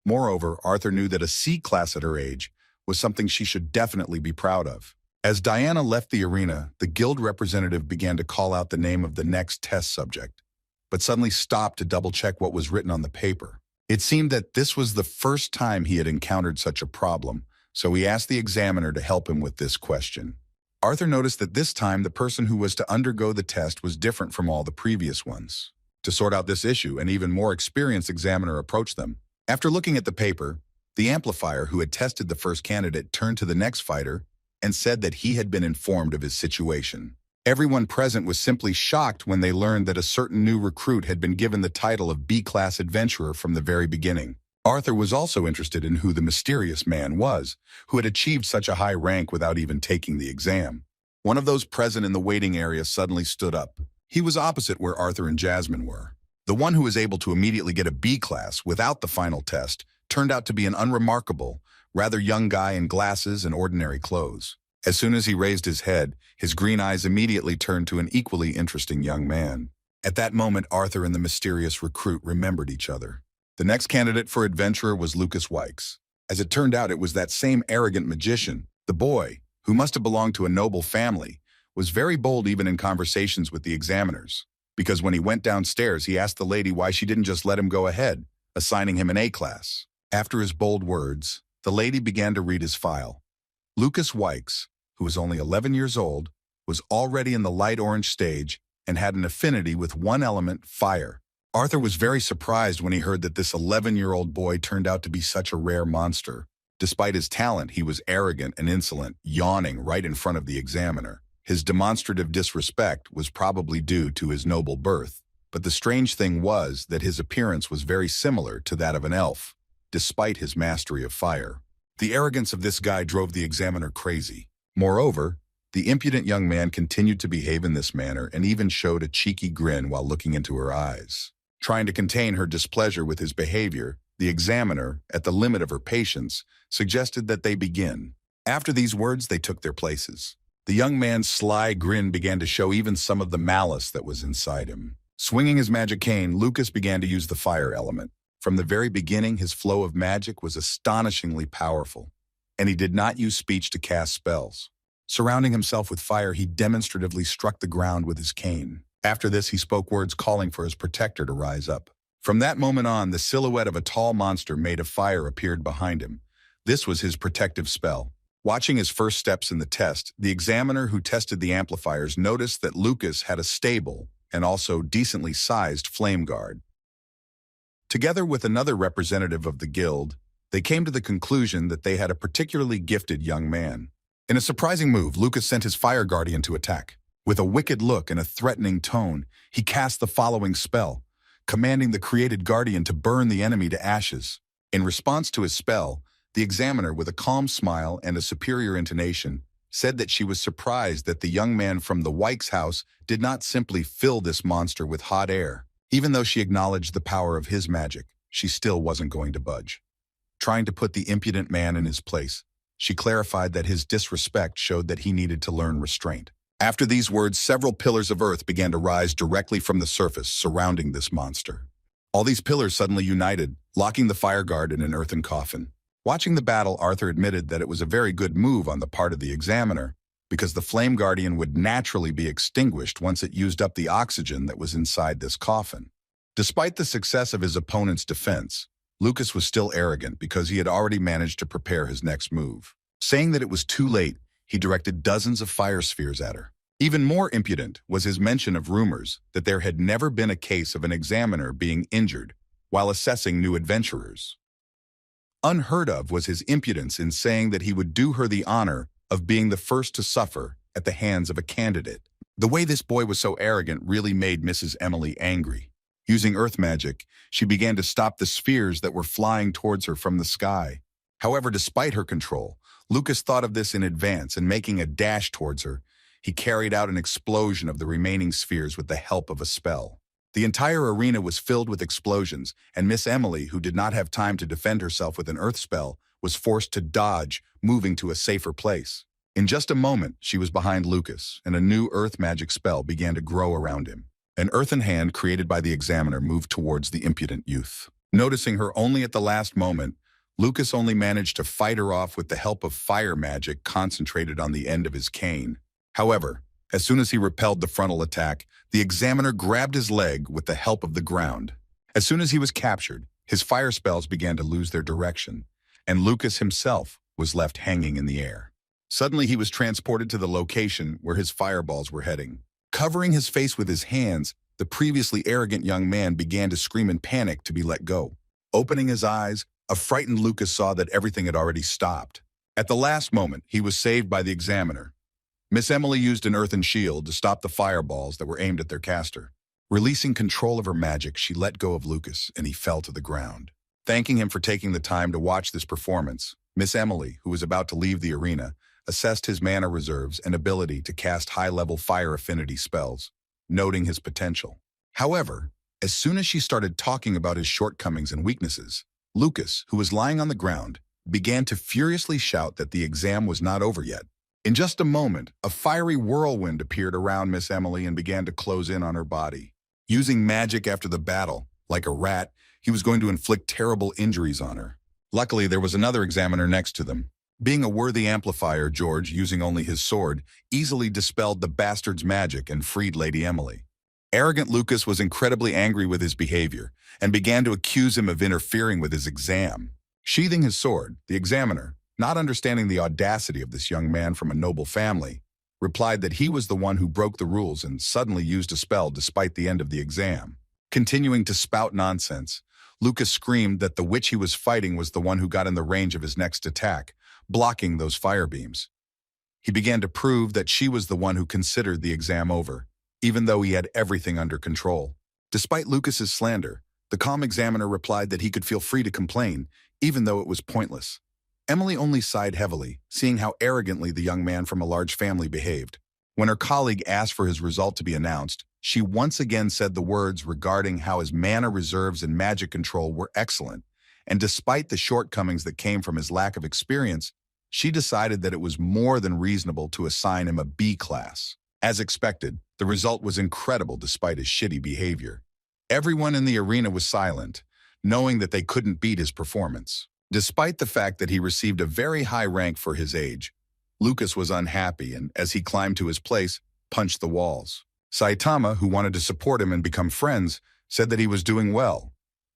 Moreover, Arthur knew that a C class at her age was something she should definitely be proud of. As Diana left the arena, the guild representative began to call out the name of the next test subject, but suddenly stopped to double-check what was written on the paper. It seemed that this was the first time he had encountered such a problem, so he asked the examiner to help him with this question. Arthur noticed that this time the person who was to undergo the test was different from all the previous ones. To sort out this issue, an even more experienced examiner approached them. After looking at the paper, the amplifier who had tested the first candidate turned to the next fighter and said that he had been informed of his situation. Everyone present was simply shocked when they learned that a certain new recruit had been given the title of B-class adventurer from the very beginning. Arthur was also interested in who the mysterious man was, who had achieved such a high rank without even taking the exam. One of those present in the waiting area suddenly stood up. He was opposite where Arthur and Jasmine were. The one who was able to immediately get a B-class without the final test turned out to be an unremarkable, rather young guy in glasses and ordinary clothes. As soon as he raised his head, his green eyes immediately turned to an equally interesting young man. At that moment, Arthur and the mysterious recruit remembered each other. The next candidate for adventurer was Lucas Wykes. As it turned out, it was that same arrogant magician. The boy, who must have belonged to a noble family, was very bold even in conversations with the examiners, because when he went downstairs, he asked the lady why she didn't just let him go ahead, assigning him an A-class. After his bold words, the lady began to read his file. Lucas Wykes, who was only 11 years old, was already in the light orange stage and had an affinity with one element, fire. Arthur was very surprised when he heard that this 11-year-old boy turned out to be such a rare monster. Despite his talent, he was arrogant and insolent, yawning right in front of the examiner. His demonstrative disrespect was probably due to his noble birth, but the strange thing was that his appearance was very similar to that of an elf, despite his mastery of fire. The arrogance of this guy drove the examiner crazy. Moreover, the impudent young man continued to behave in this manner and even showed a cheeky grin while looking into her eyes. Trying to contain her displeasure with his behavior, the examiner, at the limit of her patience, suggested that they begin. After these words, they took their places. The young man's sly grin began to show even some of the malice that was inside him. Swinging his magic cane, Lucas began to use the fire element. From the very beginning, his flow of magic was astonishingly powerful. and he did not use speech to cast spells. Surrounding himself with fire, he demonstratively struck the ground with his cane. After this, he spoke words calling for his protector to rise up. From that moment on, the silhouette of a tall monster made of fire appeared behind him. This was his protective spell. Watching his first steps in the test, the examiner who tested the amplifiers noticed that Lucas had a stable and also decently sized flame guard. Together with another representative of the guild, they came to the conclusion that they had a particularly gifted young man. In a surprising move, Lucas sent his fire guardian to attack. With a wicked look and a threatening tone, he cast the following spell, commanding the created guardian to burn the enemy to ashes. In response to his spell, the examiner, with a calm smile and a superior intonation, said that she was surprised that the young man from the Wykes house did not simply fill this monster with hot air. Even though she acknowledged the power of his magic, she still wasn't going to budge. Trying to put the impudent man in his place, she clarified that his disrespect showed that he needed to learn restraint. After these words, several pillars of earth began to rise directly from the surface surrounding this monster. All these pillars suddenly united, locking the fire guard in an earthen coffin. Watching the battle, Arthur admitted that it was a very good move on the part of the examiner, because the flame guardian would naturally be extinguished once it used up the oxygen that was inside this coffin. Despite the success of his opponent's defense, Lucas was still arrogant because he had already managed to prepare his next move. Saying that it was too late, he directed dozens of fire spheres at her. Even more impudent was his mention of rumors that there had never been a case of an examiner being injured while assessing new adventurers. Unheard of was his impudence in saying that he would do her the honor of being the first to suffer at the hands of a candidate. The way this boy was so arrogant really made Mrs. Emily angry. Using earth magic, she began to stop the spheres that were flying towards her from the sky. However, despite her control, Lucas thought of this in advance, and making a dash towards her, he carried out an explosion of the remaining spheres with the help of a spell. The entire arena was filled with explosions, and Miss Emily, who did not have time to defend herself with an earth spell, was forced to dodge, moving to a safer place. In just a moment, she was behind Lucas, and a new earth magic spell began to grow around him. An earthen hand created by the examiner moved towards the impudent youth. Noticing her only at the last moment, Lucas only managed to fight her off with the help of fire magic concentrated on the end of his cane. However, as soon as he repelled the frontal attack, the examiner grabbed his leg with the help of the ground. As soon as he was captured, his fire spells began to lose their direction, and Lucas himself was left hanging in the air. Suddenly, he was transported to the location where his fireballs were heading. Covering his face with his hands, the previously arrogant young man began to scream in panic to be let go. Opening his eyes, a frightened Lucas saw that everything had already stopped. At the last moment, he was saved by the examiner. Miss Emily used an earthen shield to stop the fireballs that were aimed at their caster. Releasing control of her magic, she let go of Lucas, and he fell to the ground. Thanking him for taking the time to watch this performance, Miss Emily, who was about to leave the arena, assessed his mana reserves and ability to cast high-level fire affinity spells, noting his potential. However, as soon as she started talking about his shortcomings and weaknesses, Lucas, who was lying on the ground, began to furiously shout that the exam was not over yet. In just a moment, a fiery whirlwind appeared around Miss Emily and began to close in on her body. Using magic after the battle, like a rat, he was going to inflict terrible injuries on her. Luckily, there was another examiner next to them. Being a worthy amplifier, George, using only his sword, easily dispelled the bastard's magic and freed Lady Emily. Arrogant Lucas was incredibly angry with his behavior and began to accuse him of interfering with his exam. Sheathing his sword, the examiner, not understanding the audacity of this young man from a noble family, replied that he was the one who broke the rules and suddenly used a spell despite the end of the exam. Continuing to spout nonsense, Lucas screamed that the witch he was fighting was the one who got in the range of his next attack, blocking those fire beams. He began to prove that she was the one who considered the exam over, even though he had everything under control. Despite Lucas's slander, the calm examiner replied that he could feel free to complain, even though it was pointless. Emily only sighed heavily, seeing how arrogantly the young man from a large family behaved. When her colleague asked for his result to be announced, she once again said the words regarding how his mana reserves and magic control were excellent, and despite the shortcomings that came from his lack of experience, she decided that it was more than reasonable to assign him a B class. As expected, the result was incredible despite his shitty behavior. Everyone in the arena was silent, knowing that they couldn't beat his performance. Despite the fact that he received a very high rank for his age, Lucas was unhappy and, as he climbed to his place, punched the walls. Saitama, who wanted to support him and become friends, said that he was doing well,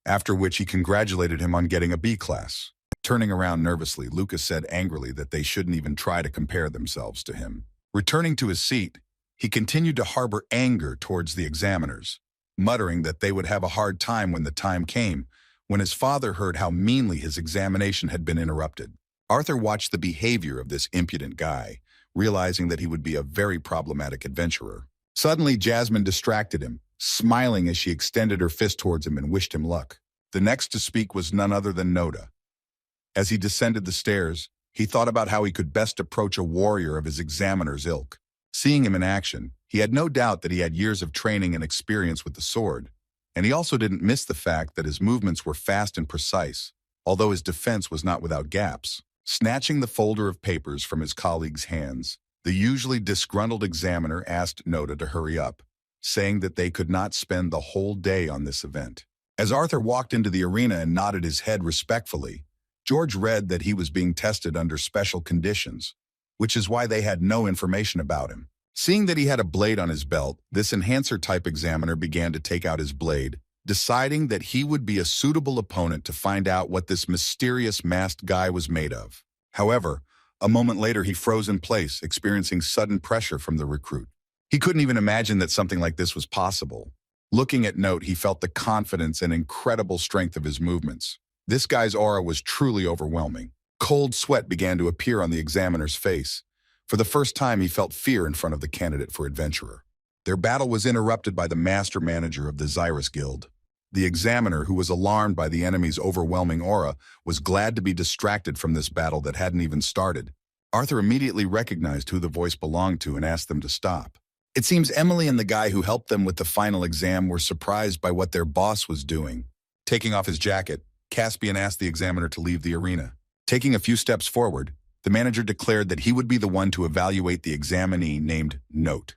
after which he congratulated him on getting a B class. Turning around nervously, Lucas said angrily that they shouldn't even try to compare themselves to him. Returning to his seat, he continued to harbor anger towards the examiners, muttering that they would have a hard time when the time came, when his father heard how meanly his examination had been interrupted. Arthur watched the behavior of this impudent guy, realizing that he would be a very problematic adventurer. Suddenly, Jasmine distracted him, smiling as she extended her fist towards him and wished him luck. The next to speak was none other than Noda. As he descended the stairs, he thought about how he could best approach a warrior of his examiner's ilk. Seeing him in action, he had no doubt that he had years of training and experience with the sword, and he also didn't miss the fact that his movements were fast and precise, although his defense was not without gaps. Snatching the folder of papers from his colleague's hands, the usually disgruntled examiner asked Noda to hurry up, saying that they could not spend the whole day on this event. As Arthur walked into the arena and nodded his head respectfully, George read that he was being tested under special conditions, which is why they had no information about him. Seeing that he had a blade on his belt, this enhancer-type examiner began to take out his blade, deciding that he would be a suitable opponent to find out what this mysterious masked guy was made of. However, a moment later he froze in place, experiencing sudden pressure from the recruit. He couldn't even imagine that something like this was possible. Looking at Note, he felt the confidence and incredible strength of his movements. This guy's aura was truly overwhelming. Cold sweat began to appear on the examiner's face. For the first time, he felt fear in front of the candidate for adventurer. Their battle was interrupted by the master manager of the Zyrus Guild. The examiner, who was alarmed by the enemy's overwhelming aura, was glad to be distracted from this battle that hadn't even started. Arthur immediately recognized who the voice belonged to and asked them to stop. It seems Emily and the guy who helped them with the final exam were surprised by what their boss was doing. Taking off his jacket, Caspian asked the examiner to leave the arena. Taking a few steps forward, the manager declared that he would be the one to evaluate the examinee named Note.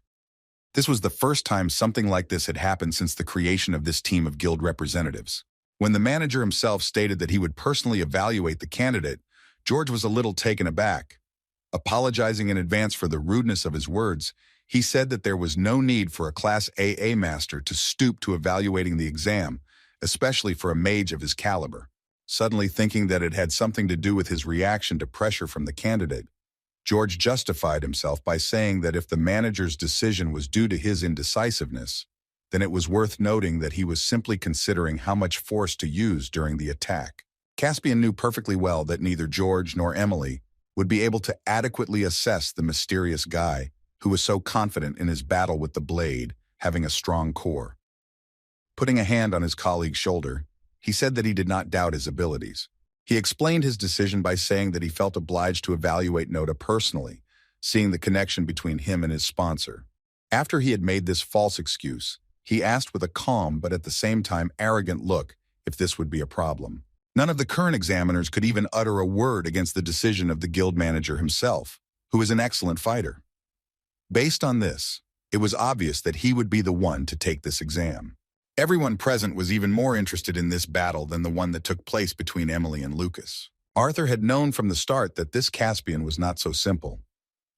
This was the first time something like this had happened since the creation of this team of guild representatives. When the manager himself stated that he would personally evaluate the candidate, George was a little taken aback. Apologizing in advance for the rudeness of his words, he said that there was no need for a Class AA master to stoop to evaluating the exam, especially for a mage of his caliber. Suddenly thinking that it had something to do with his reaction to pressure from the candidate, George justified himself by saying that if the manager's decision was due to his indecisiveness, then it was worth noting that he was simply considering how much force to use during the attack. Caspian knew perfectly well that neither George nor Emily would be able to adequately assess the mysterious guy who was so confident in his battle with the blade, having a strong core. Putting a hand on his colleague's shoulder, he said that he did not doubt his abilities. He explained his decision by saying that he felt obliged to evaluate Noda personally, seeing the connection between him and his sponsor. After he had made this false excuse, he asked with a calm but at the same time arrogant look if this would be a problem. None of the current examiners could even utter a word against the decision of the guild manager himself, who is an excellent fighter. Based on this, it was obvious that he would be the one to take this exam. Everyone present was even more interested in this battle than the one that took place between Emily and Lucas. Arthur had known from the start that this Caspian was not so simple.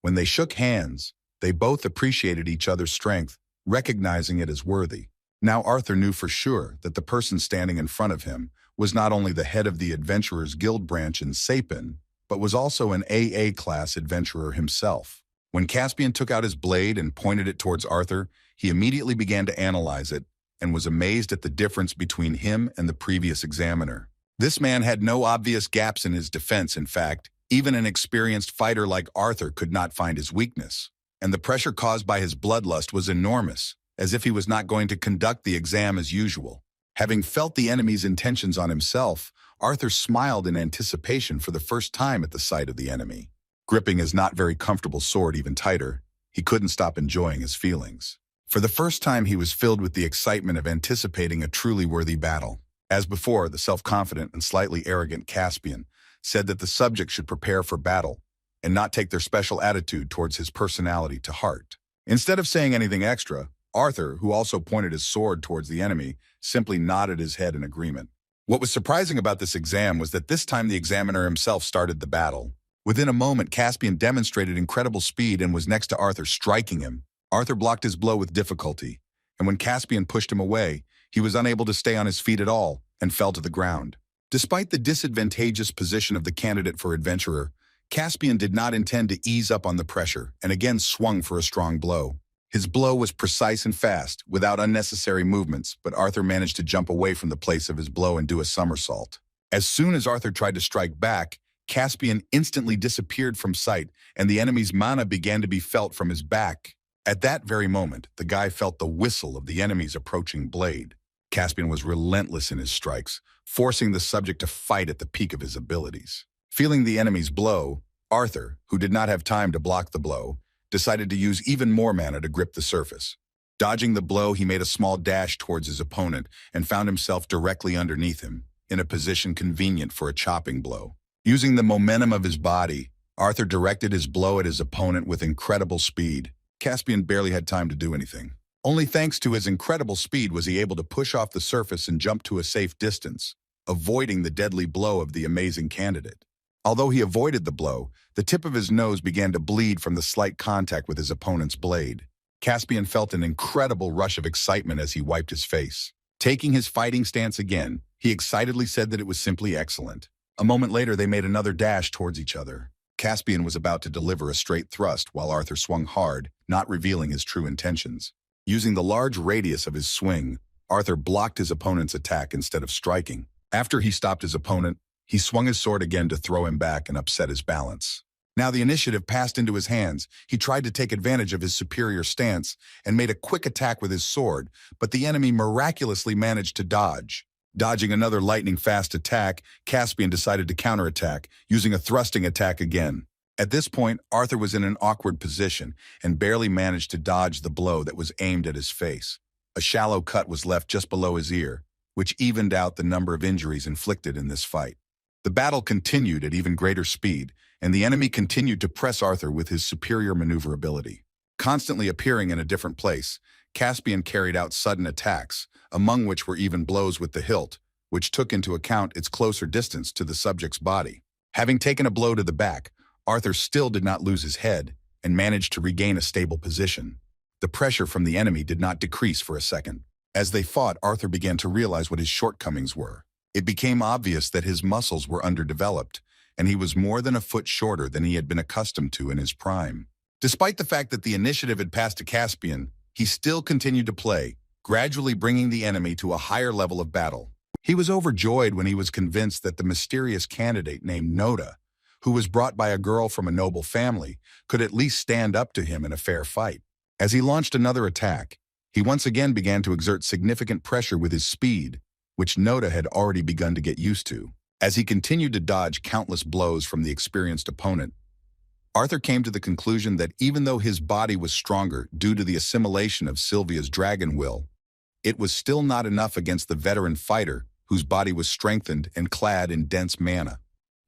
When they shook hands, they both appreciated each other's strength, recognizing it as worthy. Now Arthur knew for sure that the person standing in front of him was not only the head of the Adventurers Guild branch in Sapen, but was also an AA class adventurer himself. When Caspian took out his blade and pointed it towards Arthur, he immediately began to analyze it and was amazed at the difference between him and the previous examiner. This man had no obvious gaps in his defense. In fact, even an experienced fighter like Arthur could not find his weakness. And the pressure caused by his bloodlust was enormous, as if he was not going to conduct the exam as usual. Having felt the enemy's intentions on himself, Arthur smiled in anticipation for the first time at the sight of the enemy. Gripping his not very comfortable sword even tighter, he couldn't stop enjoying his feelings. For the first time, he was filled with the excitement of anticipating a truly worthy battle. As before, the self-confident and slightly arrogant Caspian said that the subject should prepare for battle and not take their special attitude towards his personality to heart. Instead of saying anything extra, Arthur, who also pointed his sword towards the enemy, simply nodded his head in agreement. What was surprising about this exam was that this time the examiner himself started the battle. Within a moment, Caspian demonstrated incredible speed and was next to Arthur, striking him. Arthur blocked his blow with difficulty, and when Caspian pushed him away, he was unable to stay on his feet at all and fell to the ground. Despite the disadvantageous position of the candidate for adventurer, Caspian did not intend to ease up on the pressure and again swung for a strong blow. His blow was precise and fast, without unnecessary movements, but Arthur managed to jump away from the place of his blow and do a somersault. As soon as Arthur tried to strike back, Caspian instantly disappeared from sight, and the enemy's mana began to be felt from his back. At that very moment, the guy felt the whistle of the enemy's approaching blade. Caspian was relentless in his strikes, forcing the subject to fight at the peak of his abilities. Feeling the enemy's blow, Arthur, who did not have time to block the blow, decided to use even more mana to grip the surface. Dodging the blow, he made a small dash towards his opponent and found himself directly underneath him, in a position convenient for a chopping blow. Using the momentum of his body, Arthur directed his blow at his opponent with incredible speed. Caspian barely had time to do anything. Only thanks to his incredible speed was he able to push off the surface and jump to a safe distance, avoiding the deadly blow of the amazing candidate. Although he avoided the blow, the tip of his nose began to bleed from the slight contact with his opponent's blade. Caspian felt an incredible rush of excitement as he wiped his face. Taking his fighting stance again, he excitedly said that it was simply excellent. A moment later, they made another dash towards each other. Caspian was about to deliver a straight thrust while Arthur swung hard, not revealing his true intentions. Using the large radius of his swing, Arthur blocked his opponent's attack instead of striking. After he stopped his opponent, he swung his sword again to throw him back and upset his balance. Now the initiative passed into his hands. He tried to take advantage of his superior stance and made a quick attack with his sword, but the enemy miraculously managed to dodge. Dodging another lightning-fast attack, Caspian decided to counterattack, using a thrusting attack again. At this point, Arthur was in an awkward position and barely managed to dodge the blow that was aimed at his face. A shallow cut was left just below his ear, which evened out the number of injuries inflicted in this fight. The battle continued at even greater speed, and the enemy continued to press Arthur with his superior maneuverability. Constantly appearing in a different place, Caspian carried out sudden attacks, among which were even blows with the hilt, which took into account its closer distance to the subject's body. Having taken a blow to the back, Arthur still did not lose his head and managed to regain a stable position. The pressure from the enemy did not decrease for a second. As they fought, Arthur began to realize what his shortcomings were. It became obvious that his muscles were underdeveloped, and he was more than a foot shorter than he had been accustomed to in his prime. Despite the fact that the initiative had passed to Caspian, he still continued to play, gradually bringing the enemy to a higher level of battle. He was overjoyed when he was convinced that the mysterious candidate named Noda, who was brought by a girl from a noble family, could at least stand up to him in a fair fight. As he launched another attack, he once again began to exert significant pressure with his speed, which Noda had already begun to get used to. As he continued to dodge countless blows from the experienced opponent, Arthur came to the conclusion that even though his body was stronger due to the assimilation of Sylvia's dragon will, it was still not enough against the veteran fighter whose body was strengthened and clad in dense mana.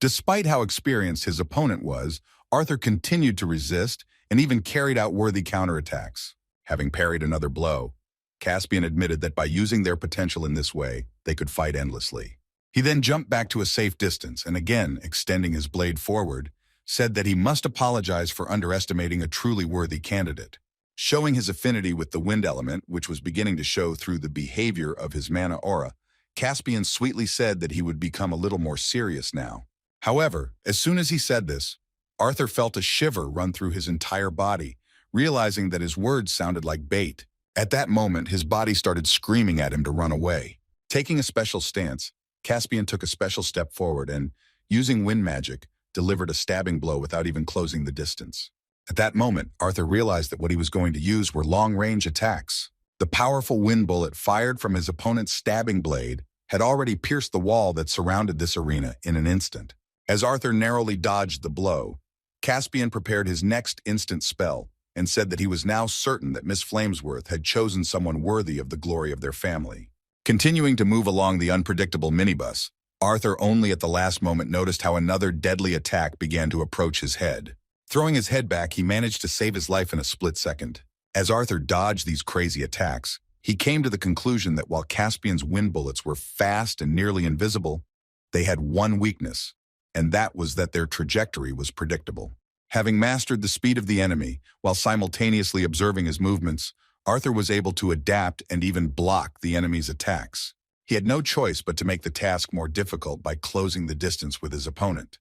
Despite how experienced his opponent was, Arthur continued to resist and even carried out worthy counterattacks. Having parried another blow, Caspian admitted that by using their potential in this way, they could fight endlessly. He then jumped back to a safe distance and again, extending his blade forward, said that he must apologize for underestimating a truly worthy candidate. Showing his affinity with the wind element, which was beginning to show through the behavior of his mana aura, Caspian sweetly said that he would become a little more serious now. However, as soon as he said this, Arthur felt a shiver run through his entire body, realizing that his words sounded like bait. At that moment, his body started screaming at him to run away. Taking a special stance, Caspian took a special step forward and, using wind magic, delivered a stabbing blow without even closing the distance. At that moment, Arthur realized that what he was going to use were long-range attacks. The powerful wind bullet fired from his opponent's stabbing blade had already pierced the wall that surrounded this arena in an instant. As Arthur narrowly dodged the blow, Caspian prepared his next instant spell and said that he was now certain that Miss Flamesworth had chosen someone worthy of the glory of their family. Continuing to move along the unpredictable minibus, Arthur only at the last moment noticed how another deadly attack began to approach his head. Throwing his head back, he managed to save his life in a split second. As Arthur dodged these crazy attacks, He came to the conclusion that while Caspian's wind bullets were fast and nearly invisible, they had one weakness, and that was that their trajectory was predictable. Having mastered the speed of the enemy, while simultaneously observing his movements, Arthur was able to adapt and even block the enemy's attacks. He had no choice but to make the task more difficult by closing the distance with his opponent.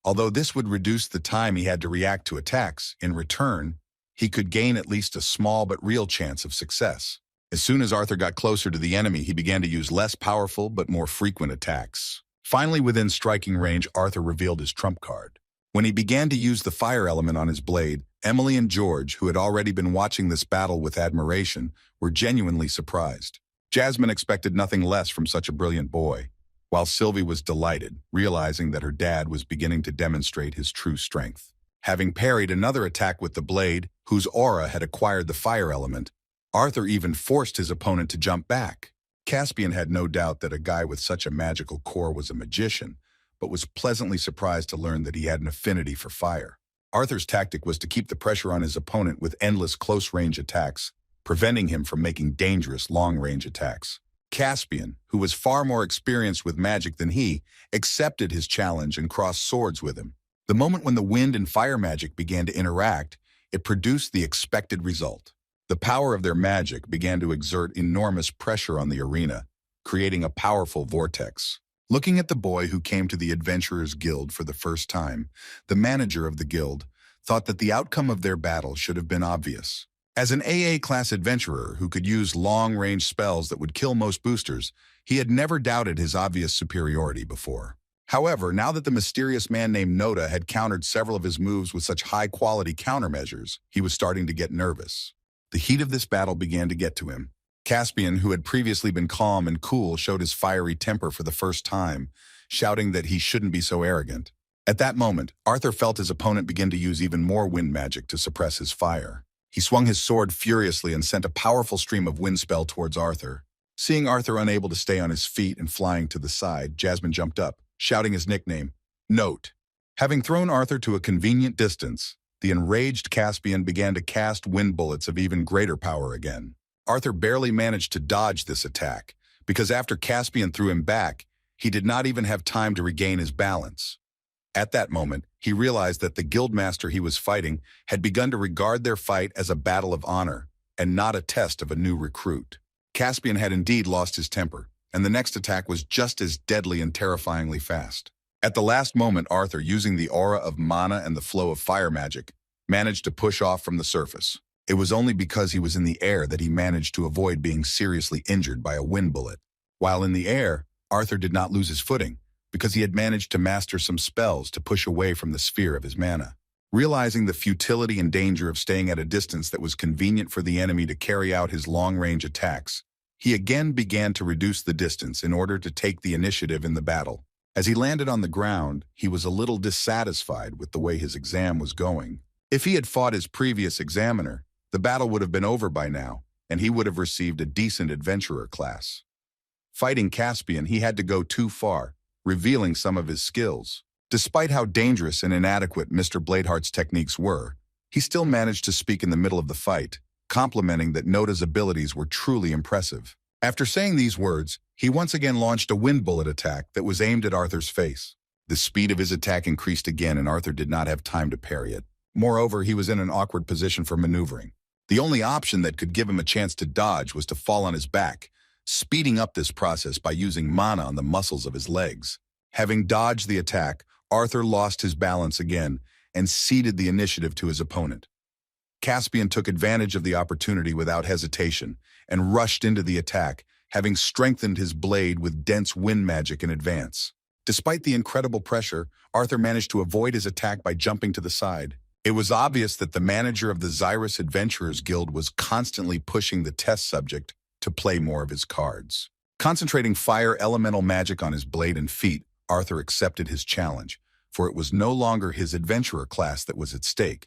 Although this would reduce the time he had to react to attacks, in return, he could gain at least a small but real chance of success. As soon as Arthur got closer to the enemy, he began to use less powerful but more frequent attacks. Finally, within striking range, Arthur revealed his trump card. When he began to use the fire element on his blade, Emily and George, who had already been watching this battle with admiration, were genuinely surprised. Jasmine expected nothing less from such a brilliant boy, while Sylvie was delighted, realizing that her dad was beginning to demonstrate his true strength. Having parried another attack with the blade, whose aura had acquired the fire element, Arthur even forced his opponent to jump back. Caspian had no doubt that a guy with such a magical core was a magician, but was pleasantly surprised to learn that he had an affinity for fire. Arthur's tactic was to keep the pressure on his opponent with endless close-range attacks, preventing him from making dangerous long-range attacks. Caspian, who was far more experienced with magic than he, accepted his challenge and crossed swords with him. The moment when the wind and fire magic began to interact, it produced the expected result. The power of their magic began to exert enormous pressure on the arena, creating a powerful vortex. Looking at the boy who came to the Adventurers Guild for the first time, the manager of the guild thought that the outcome of their battle should have been obvious. As an AA-class adventurer who could use long-range spells that would kill most boosters, he had never doubted his obvious superiority before. However, now that the mysterious man named Noda had countered several of his moves with such high-quality countermeasures, he was starting to get nervous. The heat of this battle began to get to him. Caspian, who had previously been calm and cool, showed his fiery temper for the first time, shouting that he shouldn't be so arrogant. At that moment, Arthur felt his opponent begin to use even more wind magic to suppress his fire. He swung his sword furiously and sent a powerful stream of wind spell towards Arthur. Seeing Arthur unable to stay on his feet and flying to the side, Jasmine jumped up, shouting his nickname, Note. Having thrown Arthur to a convenient distance, the enraged Caspian began to cast wind bullets of even greater power again. Arthur barely managed to dodge this attack, because after Caspian threw him back, he did not even have time to regain his balance. At that moment, he realized that the guildmaster he was fighting had begun to regard their fight as a battle of honor, and not a test of a new recruit. Caspian had indeed lost his temper, and the next attack was just as deadly and terrifyingly fast. At the last moment, Arthur, using the aura of mana and the flow of fire magic, managed to push off from the surface. It was only because he was in the air that he managed to avoid being seriously injured by a wind bullet. While in the air, Arthur did not lose his footing, because he had managed to master some spells to push away from the sphere of his mana. Realizing the futility and danger of staying at a distance that was convenient for the enemy to carry out his long-range attacks, he again began to reduce the distance in order to take the initiative in the battle. As he landed on the ground, he was a little dissatisfied with the way his exam was going. If he had fought his previous examiner, the battle would have been over by now, and he would have received a decent adventurer class. Fighting Caspian, he had to go too far, revealing some of his skills. Despite how dangerous and inadequate Mr. Bladeheart's techniques were, he still managed to speak in the middle of the fight, complimenting that Noda's abilities were truly impressive. After saying these words, he once again launched a wind bullet attack that was aimed at Arthur's face. The speed of his attack increased again, and Arthur did not have time to parry it. Moreover, he was in an awkward position for maneuvering. The only option that could give him a chance to dodge was to fall on his back, speeding up this process by using mana on the muscles of his legs. Having dodged the attack, Arthur lost his balance again and ceded the initiative to his opponent. Caspian took advantage of the opportunity without hesitation and rushed into the attack, having strengthened his blade with dense wind magic in advance. Despite the incredible pressure, Arthur managed to avoid his attack by jumping to the side. It was obvious that the manager of the Zyrus Adventurers Guild was constantly pushing the test subject to play more of his cards. Concentrating fire elemental magic on his blade and feet, Arthur accepted his challenge, for it was no longer his adventurer class that was at stake,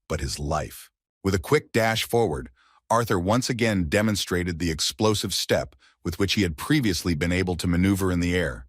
but his life. With a quick dash forward, Arthur once again demonstrated the explosive step with which he had previously been able to maneuver in the air.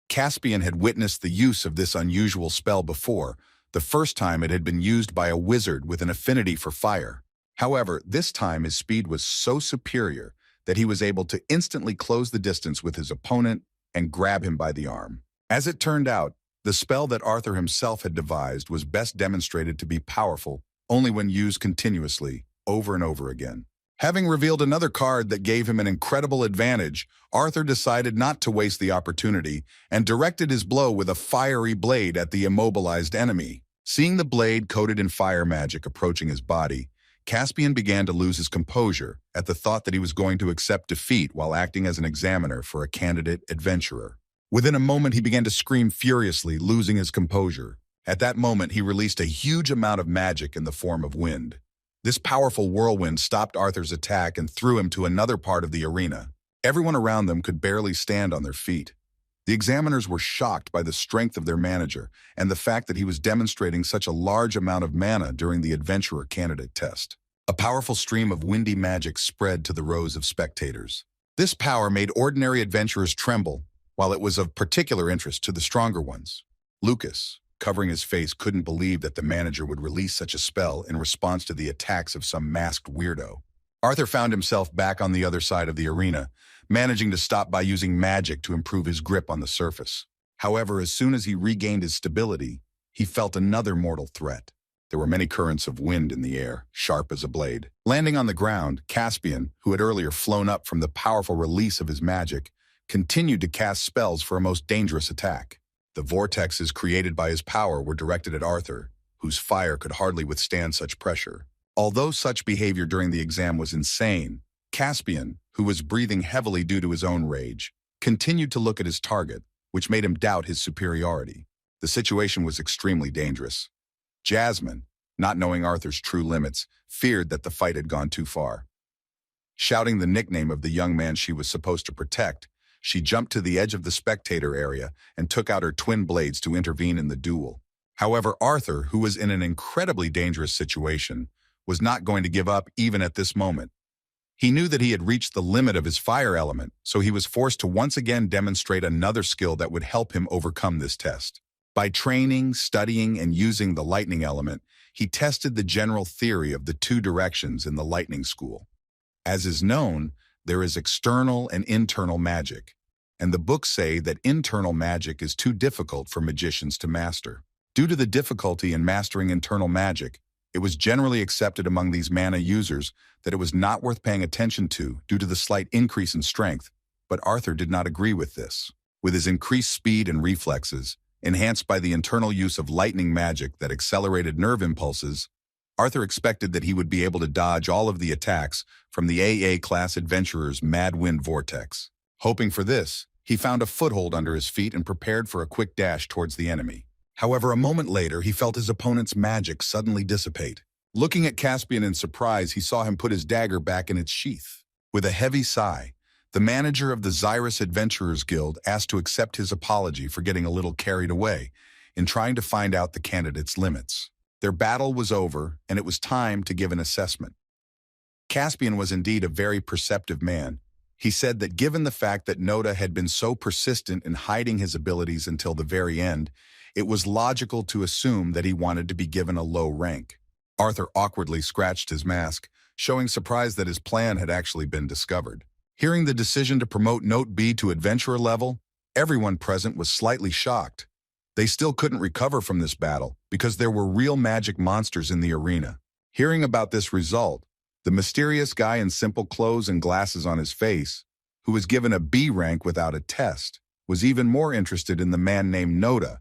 Caspian had witnessed the use of this unusual spell before, the first time it had been used by a wizard with an affinity for fire. However, this time his speed was so superior that he was able to instantly close the distance with his opponent and grab him by the arm. As it turned out, the spell that Arthur himself had devised was best demonstrated to be powerful only when used continuously, over and over again. Having revealed another card that gave him an incredible advantage, Arthur decided not to waste the opportunity and directed his blow with a fiery blade at the immobilized enemy. Seeing the blade coated in fire magic approaching his body, Caspian began to lose his composure at the thought that he was going to accept defeat while acting as an examiner for a candidate adventurer. Within a moment, he began to scream furiously, losing his composure. At that moment, he released a huge amount of magic in the form of wind. This powerful whirlwind stopped Arthur's attack and threw him to another part of the arena. Everyone around them could barely stand on their feet. The examiners were shocked by the strength of their manager and the fact that he was demonstrating such a large amount of mana during the adventurer candidate test. A powerful stream of windy magic spread to the rows of spectators. This power made ordinary adventurers tremble, while it was of particular interest to the stronger ones. Lucas, covering his face, couldn't believe that the manager would release such a spell in response to the attacks of some masked weirdo. Arthur found himself back on the other side of the arena, managing to stop by using magic to improve his grip on the surface. However, as soon as he regained his stability, he felt another mortal threat. There were many currents of wind in the air, sharp as a blade. Landing on the ground, Caspian, who had earlier flown up from the powerful release of his magic, continued to cast spells for a most dangerous attack. The vortexes created by his power were directed at Arthur, whose fire could hardly withstand such pressure. Although such behavior during the exam was insane, Caspian, who was breathing heavily due to his own rage, continued to look at his target, which made him doubt his superiority. The situation was extremely dangerous. Jasmine, not knowing Arthur's true limits, feared that the fight had gone too far. Shouting the nickname of the young man she was supposed to protect, she jumped to the edge of the spectator area and took out her twin blades to intervene in the duel. However, Arthur, who was in an incredibly dangerous situation, was not going to give up even at this moment. He knew that he had reached the limit of his fire element, so he was forced to once again demonstrate another skill that would help him overcome this test. By training, studying, and using the lightning element, he tested the general theory of the two directions in the lightning school. As is known, there is external and internal magic, and the books say that internal magic is too difficult for magicians to master. Due to the difficulty in mastering internal magic, it was generally accepted among these mana users that it was not worth paying attention to due to the slight increase in strength, but Arthur did not agree with this. With his increased speed and reflexes, enhanced by the internal use of lightning magic that accelerated nerve impulses, Arthur expected that he would be able to dodge all of the attacks from the AA-class adventurer's mad wind vortex. Hoping for this, he found a foothold under his feet and prepared for a quick dash towards the enemy. However, a moment later, he felt his opponent's magic suddenly dissipate. Looking at Caspian in surprise, he saw him put his dagger back in its sheath. With a heavy sigh, the manager of the Zyrus Adventurers Guild asked to accept his apology for getting a little carried away in trying to find out the candidate's limits. Their battle was over, and it was time to give an assessment. Caspian was indeed a very perceptive man. He said that given the fact that Noda had been so persistent in hiding his abilities until the very end, it was logical to assume that he wanted to be given a low rank. Arthur awkwardly scratched his mask, showing surprise that his plan had actually been discovered. Hearing the decision to promote Note B to adventurer level, everyone present was slightly shocked. They still couldn't recover from this battle because there were real magic monsters in the arena. Hearing about this result, the mysterious guy in simple clothes and glasses on his face, who was given a B rank without a test, was even more interested in the man named Noda.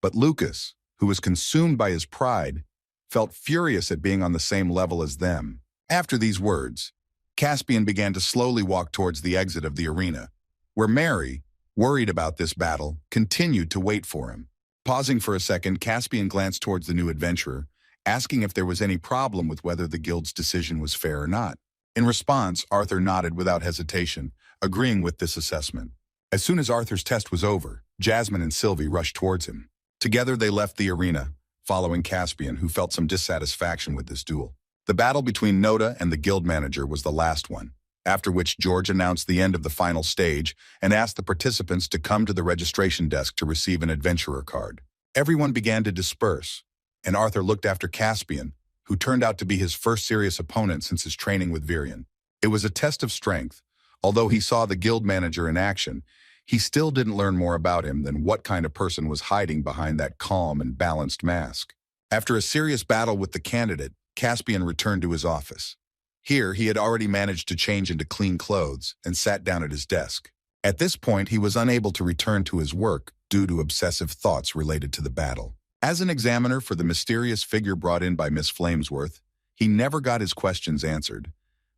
But Lucas, who was consumed by his pride, felt furious at being on the same level as them. After these words, Caspian began to slowly walk towards the exit of the arena, where Mary, worried about this battle, continued to wait for him. Pausing for a second, Caspian glanced towards the new adventurer, asking if there was any problem with whether the guild's decision was fair or not. In response, Arthur nodded without hesitation, agreeing with this assessment. As soon as Arthur's test was over, Jasmine and Sylvie rushed towards him. Together they left the arena, following Caspian, who felt some dissatisfaction with this duel. The battle between Noda and the guild manager was the last one, after which George announced the end of the final stage and asked the participants to come to the registration desk to receive an adventurer card. Everyone began to disperse, and Arthur looked after Caspian, who turned out to be his first serious opponent since his training with Viran. It was a test of strength. Although he saw the guild manager in action, he still didn't learn more about him than what kind of person was hiding behind that calm and balanced mask. After a serious battle with the candidate, Caspian returned to his office. Here, he had already managed to change into clean clothes and sat down at his desk. At this point, he was unable to return to his work due to obsessive thoughts related to the battle. As an examiner for the mysterious figure brought in by Miss Flamesworth, he never got his questions answered,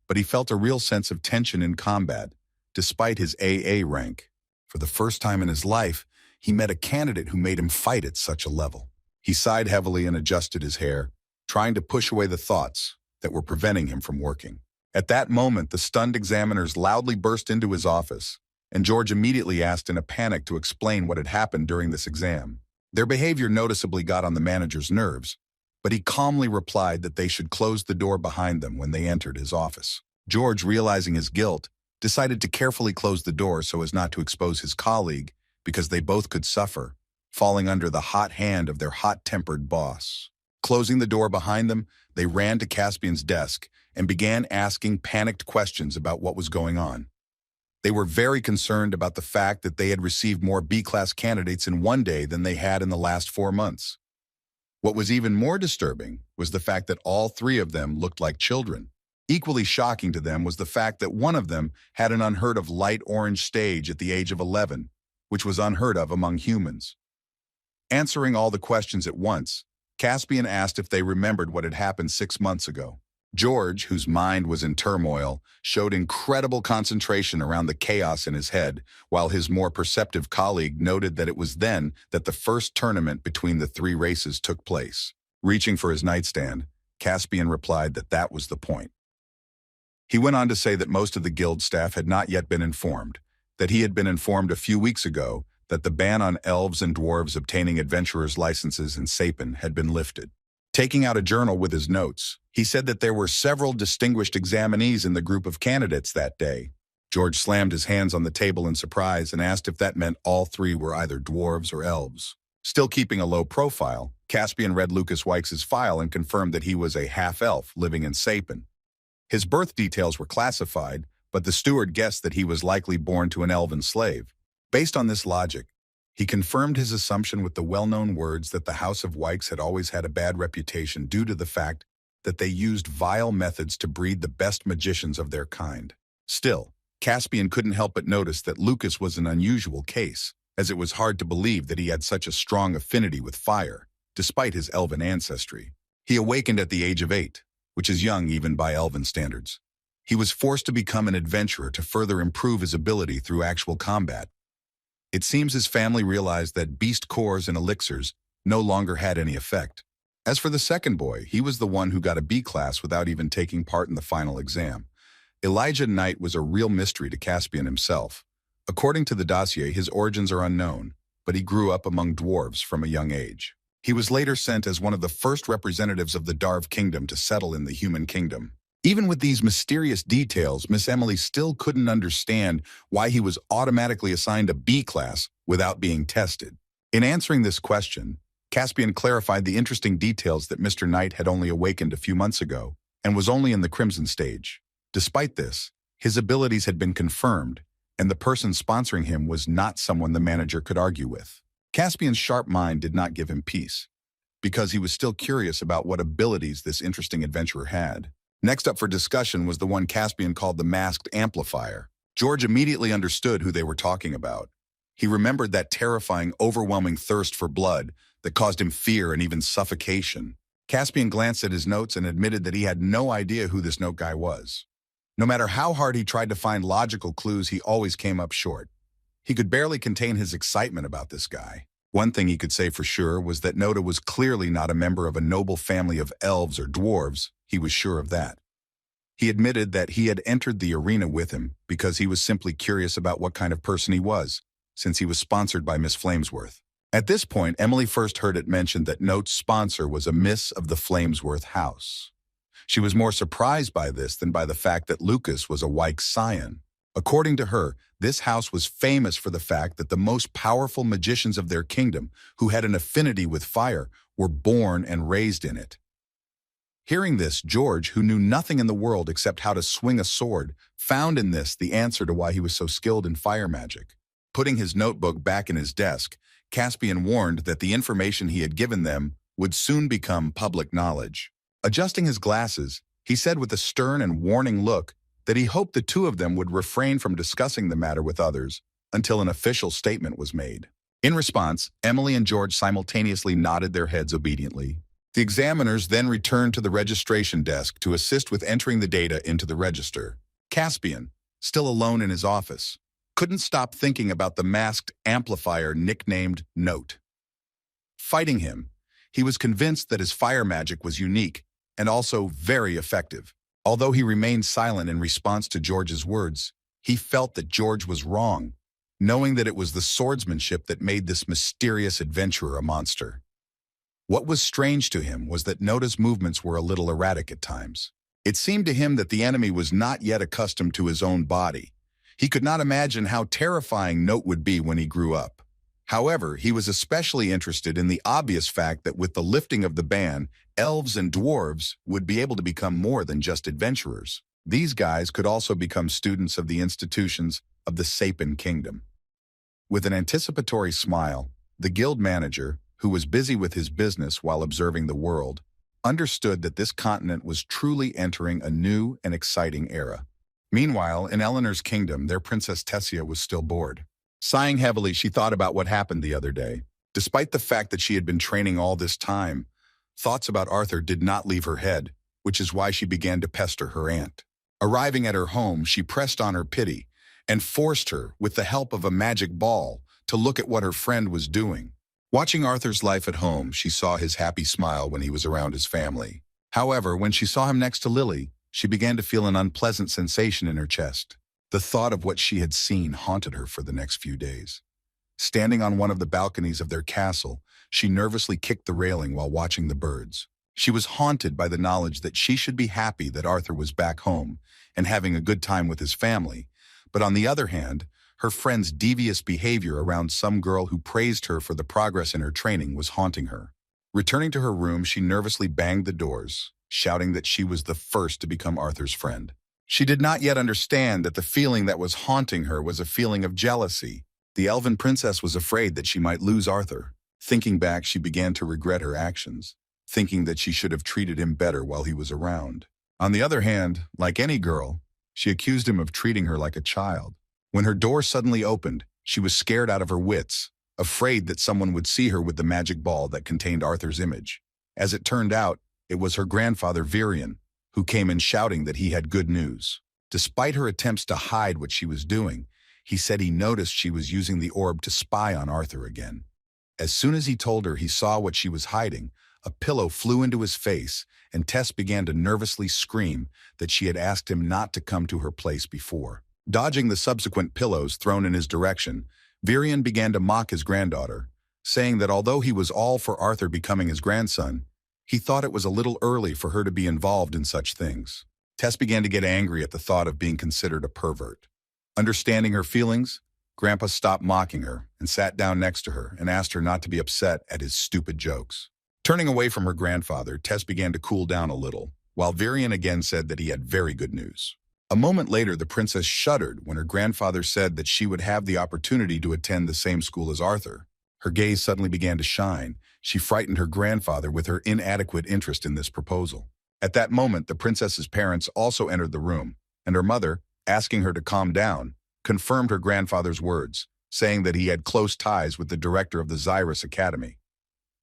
but he felt a real sense of tension in combat, despite his AA rank. For the first time in his life, he met a candidate who made him fight at such a level. He sighed heavily and adjusted his hair, trying to push away the thoughts that were preventing him from working. At that moment, the stunned examiners loudly burst into his office, and George immediately asked in a panic to explain what had happened during this exam. Their behavior noticeably got on the manager's nerves, but he calmly replied that they should close the door behind them when they entered his office. George, realizing his guilt, decided to carefully close the door so as not to expose his colleague, because they both could suffer, falling under the hot hand of their hot-tempered boss. Closing the door behind them, they ran to Caspian's desk and began asking panicked questions about what was going on. They were very concerned about the fact that they had received more B-class candidates in one day than they had in the last 4 months. What was even more disturbing was the fact that all 3 of them looked like children. Equally shocking to them was the fact that one of them had an unheard of light orange stage at the age of 11, which was unheard of among humans. Answering all the questions at once, Caspian asked if they remembered what had happened 6 months ago. George, whose mind was in turmoil, showed incredible concentration around the chaos in his head, while his more perceptive colleague noted that it was then that the first tournament between the 3 races took place. Reaching for his nightstand, Caspian replied that that was the point. He went on to say that most of the guild staff had not yet been informed, that he had been informed a few weeks ago that the ban on elves and dwarves obtaining adventurers' licenses in Sapen had been lifted. Taking out a journal with his notes, he said that there were several distinguished examinees in the group of candidates that day. George slammed his hands on the table in surprise and asked if that meant all 3 were either dwarves or elves. Still keeping a low profile, Caspian read Lucas Wykes' file and confirmed that he was a half-elf living in Sapen. His birth details were classified, but the steward guessed that he was likely born to an elven slave. Based on this logic, he confirmed his assumption with the well-known words that the House of Wykes had always had a bad reputation due to the fact that they used vile methods to breed the best magicians of their kind. Still, Caspian couldn't help but notice that Lucas was an unusual case, as it was hard to believe that he had such a strong affinity with fire, despite his elven ancestry. He awakened at the age of 8, which is young even by elven standards. He was forced to become an adventurer to further improve his ability through actual combat. It seems his family realized that beast cores and elixirs no longer had any effect. As for the second boy, he was the one who got a B class without even taking part in the final exam. Elijah Knight was a real mystery to Caspian himself. According to the dossier, his origins are unknown, but he grew up among dwarves from a young age. He was later sent as one of the first representatives of the Darv Kingdom to settle in the human kingdom. Even with these mysterious details, Miss Emily still couldn't understand why he was automatically assigned a B class without being tested. In answering this question, Caspian clarified the interesting details that Mr. Knight had only awakened a few months ago and was only in the Crimson stage. Despite this, his abilities had been confirmed, and the person sponsoring him was not someone the manager could argue with. Caspian's sharp mind did not give him peace, because he was still curious about what abilities this interesting adventurer had. Next up for discussion was the one Caspian called the Masked Amplifier. George immediately understood who they were talking about. He remembered that terrifying, overwhelming thirst for blood that caused him fear and even suffocation. Caspian glanced at his notes and admitted that he had no idea who this note guy was. No matter how hard he tried to find logical clues, he always came up short. He could barely contain his excitement about this guy. One thing he could say for sure was that Noda was clearly not a member of a noble family of elves or dwarves. He was sure of that. He admitted that he had entered the arena with him because he was simply curious about what kind of person he was, since he was sponsored by Miss Flamesworth. At this point, Emily first heard it mentioned that Note's sponsor was a Miss of the Flamesworth house. She was more surprised by this than by the fact that Lucas was a Wyke scion. According to her, this house was famous for the fact that the most powerful magicians of their kingdom, who had an affinity with fire, were born and raised in it. Hearing this, George, who knew nothing in the world except how to swing a sword, found in this the answer to why he was so skilled in fire magic. Putting his notebook back in his desk, Caspian warned that the information he had given them would soon become public knowledge. Adjusting his glasses, he said with a stern and warning look that he hoped the two of them would refrain from discussing the matter with others until an official statement was made. In response, Emily and George simultaneously nodded their heads obediently. The examiners then returned to the registration desk to assist with entering the data into the register. Caspian, still alone in his office, couldn't stop thinking about the masked amplifier nicknamed Note. Fighting him, he was convinced that his fire magic was unique and also very effective. Although he remained silent in response to George's words, he felt that George was wrong, knowing that it was the swordsmanship that made this mysterious adventurer a monster. What was strange to him was that Nota's movements were a little erratic at times. It seemed to him that the enemy was not yet accustomed to his own body. He could not imagine how terrifying Note would be when he grew up. However, he was especially interested in the obvious fact that with the lifting of the ban, elves and dwarves would be able to become more than just adventurers. These guys could also become students of the institutions of the Sapen kingdom. With an anticipatory smile, the guild manager, who was busy with his business while observing the world, understood that this continent was truly entering a new and exciting era. Meanwhile, in Eleanor's kingdom, their Princess Tessia was still bored. Sighing heavily, she thought about what happened the other day. Despite the fact that she had been training all this time, thoughts about Arthur did not leave her head, which is why she began to pester her aunt. Arriving at her home, she pressed on her pity and forced her, with the help of a magic ball, to look at what her friend was doing. Watching Arthur's life at home, she saw his happy smile when he was around his family. However, when she saw him next to Lily, she began to feel an unpleasant sensation in her chest. The thought of what she had seen haunted her for the next few days. Standing on one of the balconies of their castle, she nervously kicked the railing while watching the birds. She was haunted by the knowledge that she should be happy that Arthur was back home and having a good time with his family, but on the other hand, her friend's devious behavior around some girl who praised her for the progress in her training was haunting her. Returning to her room, she nervously banged the doors, shouting that she was the first to become Arthur's friend. She did not yet understand that the feeling that was haunting her was a feeling of jealousy. The Elven princess was afraid that she might lose Arthur. Thinking back, she began to regret her actions, thinking that she should have treated him better while he was around. On the other hand, like any girl, she accused him of treating her like a child. When her door suddenly opened, she was scared out of her wits, afraid that someone would see her with the magic ball that contained Arthur's image. As it turned out, it was her grandfather Viran, who came in shouting that he had good news. Despite her attempts to hide what she was doing, he said he noticed she was using the orb to spy on Arthur again. As soon as he told her he saw what she was hiding, a pillow flew into his face, and Tess began to nervously scream that she had asked him not to come to her place before. Dodging the subsequent pillows thrown in his direction, Viran began to mock his granddaughter, saying that although he was all for Arthur becoming his grandson, he thought it was a little early for her to be involved in such things. Tess began to get angry at the thought of being considered a pervert. Understanding her feelings, Grandpa stopped mocking her and sat down next to her and asked her not to be upset at his stupid jokes. Turning away from her grandfather, Tess began to cool down a little, while Viran again said that he had very good news. A moment later, the princess shuddered when her grandfather said that she would have the opportunity to attend the same school as Arthur. Her gaze suddenly began to shine. She frightened her grandfather with her inadequate interest in this proposal. At that moment, the princess's parents also entered the room, and her mother, asking her to calm down, confirmed her grandfather's words, saying that he had close ties with the director of the Zyrus Academy.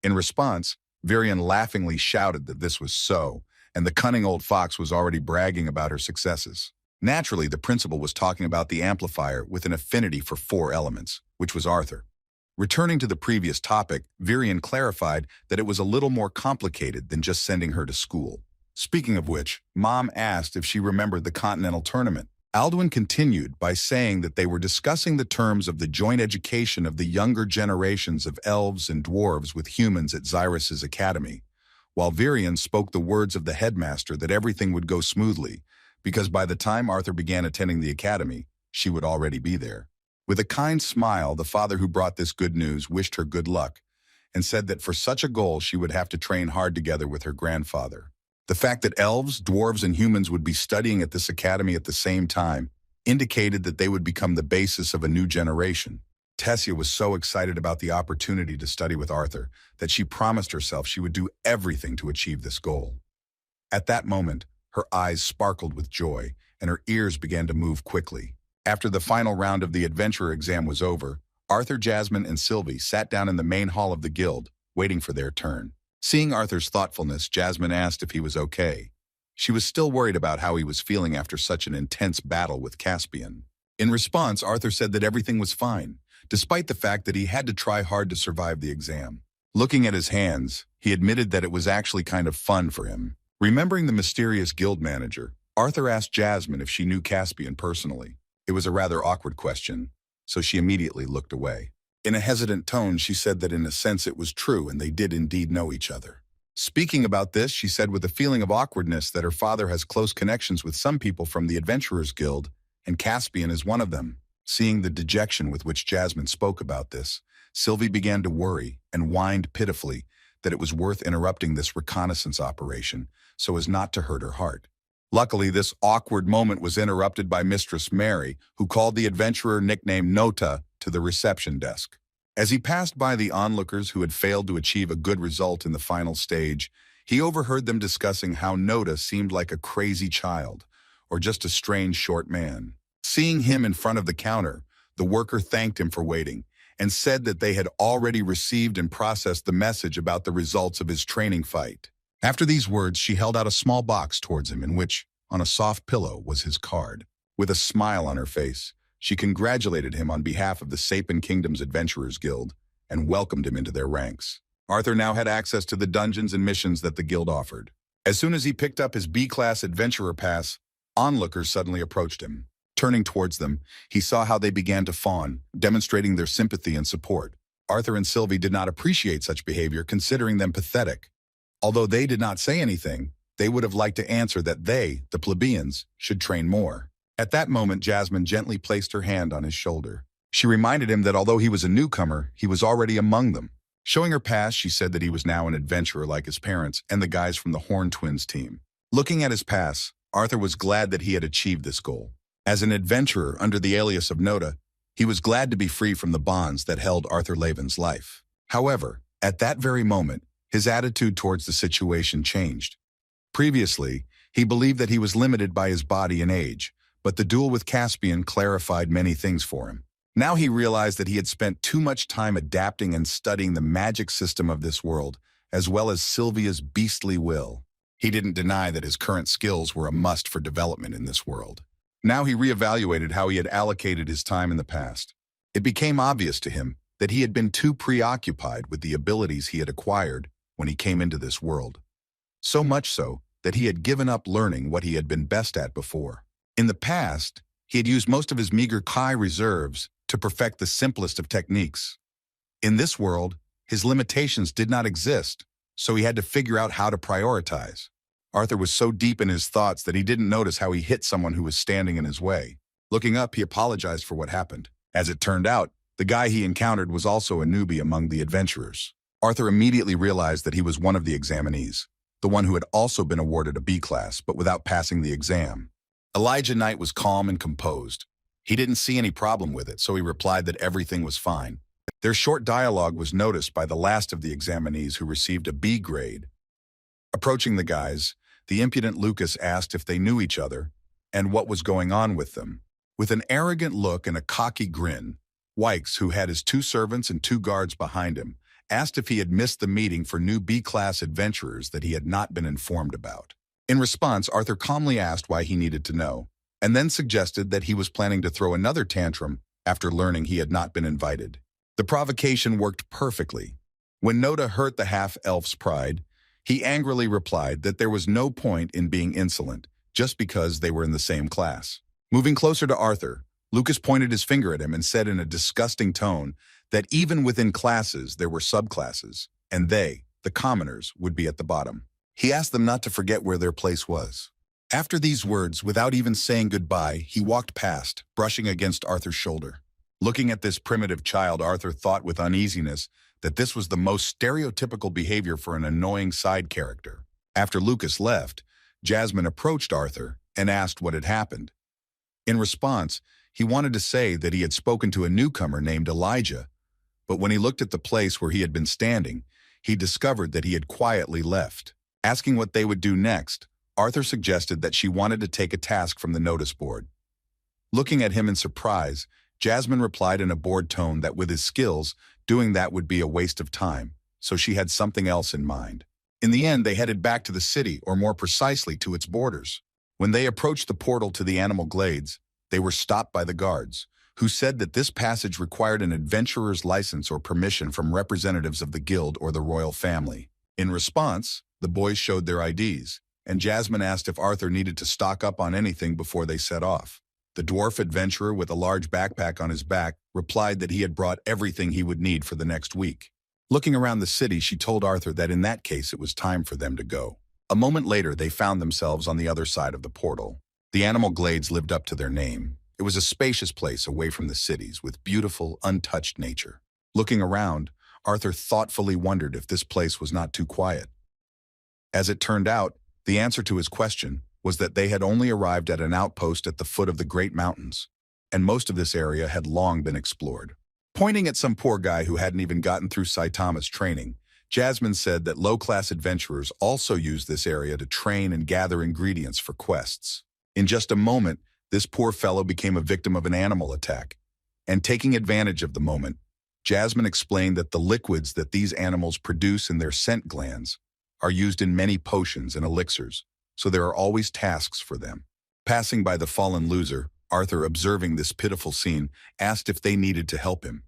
In response, Viran laughingly shouted that this was so, and the cunning old fox was already bragging about her successes. Naturally, the principal was talking about the amplifier with an affinity for 4 elements, which was Arthur. Returning to the previous topic, Viran clarified that it was a little more complicated than just sending her to school. Speaking of which, Mom asked if she remembered the Continental Tournament. Alduin continued by saying that they were discussing the terms of the joint education of the younger generations of elves and dwarves with humans at Zyrus's academy, while Viran spoke the words of the headmaster that everything would go smoothly, because by the time Arthur began attending the academy, she would already be there. With a kind smile, the father who brought this good news wished her good luck and said that for such a goal she would have to train hard together with her grandfather. The fact that elves, dwarves, and humans would be studying at this academy at the same time indicated that they would become the basis of a new generation. Tessia was so excited about the opportunity to study with Arthur that she promised herself she would do everything to achieve this goal. At that moment, her eyes sparkled with joy, and her ears began to move quickly. After the final round of the adventurer exam was over, Arthur, Jasmine, and Sylvie sat down in the main hall of the guild, waiting for their turn. Seeing Arthur's thoughtfulness, Jasmine asked if he was okay. She was still worried about how he was feeling after such an intense battle with Caspian. In response, Arthur said that everything was fine, despite the fact that he had to try hard to survive the exam. Looking at his hands, he admitted that it was actually kind of fun for him. Remembering the mysterious guild manager, Arthur asked Jasmine if she knew Caspian personally. It was a rather awkward question, so she immediately looked away. In a hesitant tone, she said that in a sense it was true and they did indeed know each other. Speaking about this, she said with a feeling of awkwardness that her father has close connections with some people from the Adventurers Guild, and Caspian is one of them. Seeing the dejection with which Jasmine spoke about this, Sylvie began to worry and whined pitifully that it was worth interrupting this reconnaissance operation so as not to hurt her heart. Luckily, this awkward moment was interrupted by Mistress Mary, who called the adventurer nicknamed Nota to the reception desk. As he passed by the onlookers who had failed to achieve a good result in the final stage, he overheard them discussing how Nota seemed like a crazy child, or just a strange short man. Seeing him in front of the counter, the worker thanked him for waiting and said that they had already received and processed the message about the results of his training fight. After these words, she held out a small box towards him in which, on a soft pillow, was his card. With a smile on her face, she congratulated him on behalf of the Sapen Kingdom's Adventurers Guild and welcomed him into their ranks. Arthur now had access to the dungeons and missions that the guild offered. As soon as he picked up his B-class adventurer pass, onlookers suddenly approached him. Turning towards them, he saw how they began to fawn, demonstrating their sympathy and support. Arthur and Sylvie did not appreciate such behavior, considering them pathetic. Although they did not say anything, they would have liked to answer that they, the plebeians, should train more. At that moment, Jasmine gently placed her hand on his shoulder. She reminded him that although he was a newcomer, he was already among them. Showing her pass, she said that he was now an adventurer like his parents and the guys from the Horn Twins team. Looking at his pass, Arthur was glad that he had achieved this goal. As an adventurer under the alias of Nota, he was glad to be free from the bonds that held Arthur Laven's life. However, at that very moment, his attitude towards the situation changed. Previously, he believed that he was limited by his body and age, but the duel with Caspian clarified many things for him. Now he realized that he had spent too much time adapting and studying the magic system of this world, as well as Sylvia's beastly will. He didn't deny that his current skills were a must for development in this world. Now he reevaluated how he had allocated his time in the past. It became obvious to him that he had been too preoccupied with the abilities he had acquired when he came into this world. So much so that he had given up learning what he had been best at before. In the past, he had used most of his meager Kai reserves to perfect the simplest of techniques. In this world, his limitations did not exist, so he had to figure out how to prioritize. Arthur was so deep in his thoughts that he didn't notice how he hit someone who was standing in his way. Looking up, he apologized for what happened. As it turned out, the guy he encountered was also a newbie among the adventurers. Arthur immediately realized that he was one of the examinees, the one who had also been awarded a B-class, but without passing the exam. Elijah Knight was calm and composed. He didn't see any problem with it, so he replied that everything was fine. Their short dialogue was noticed by the last of the examinees who received a B grade. Approaching the guys, the impudent Lucas asked if they knew each other and what was going on with them. With an arrogant look and a cocky grin, Wykes, who had his 2 servants and 2 guards behind him, asked if he had missed the meeting for new B-class adventurers that he had not been informed about. In response, Arthur calmly asked why he needed to know, and then suggested that he was planning to throw another tantrum after learning he had not been invited. The provocation worked perfectly. When Nota hurt the half-elf's pride, he angrily replied that there was no point in being insolent just because they were in the same class. Moving closer to Arthur, Lucas pointed his finger at him and said in a disgusting tone that even within classes there were subclasses, and they, the commoners, would be at the bottom. He asked them not to forget where their place was. After these words, without even saying goodbye, he walked past, brushing against Arthur's shoulder. Looking at this primitive child, Arthur thought with uneasiness that this was the most stereotypical behavior for an annoying side character. After Lucas left, Jasmine approached Arthur and asked what had happened. In response, he wanted to say that he had spoken to a newcomer named Elijah, but when he looked at the place where he had been standing, he discovered that he had quietly left. Asking what they would do next, Arthur suggested that she wanted to take a task from the notice board. Looking at him in surprise, Jasmine replied in a bored tone that with his skills, doing that would be a waste of time, so she had something else in mind. In the end, they headed back to the city, or more precisely, to its borders. When they approached the portal to the animal glades, they were stopped by the guards, who said that this passage required an adventurer's license or permission from representatives of the guild or the royal family. In response, the boys showed their IDs, and Jasmine asked if Arthur needed to stock up on anything before they set off. The dwarf adventurer with a large backpack on his back replied that he had brought everything he would need for the next week. Looking around the city, she told Arthur that in that case it was time for them to go. A moment later, they found themselves on the other side of the portal. The animal glades lived up to their name. It was a spacious place away from the cities with beautiful, untouched nature. Looking around, Arthur thoughtfully wondered if this place was not too quiet. As it turned out, the answer to his question was that they had only arrived at an outpost at the foot of the Great Mountains, and most of this area had long been explored. Pointing at some poor guy who hadn't even gotten through Saitama's training, Jasmine said that low-class adventurers also use this area to train and gather ingredients for quests. In just a moment, this poor fellow became a victim of an animal attack, and taking advantage of the moment, Jasmine explained that the liquids that these animals produce in their scent glands are used in many potions and elixirs, so there are always tasks for them. Passing by the fallen loser, Arthur, observing this pitiful scene, asked if they needed to help him.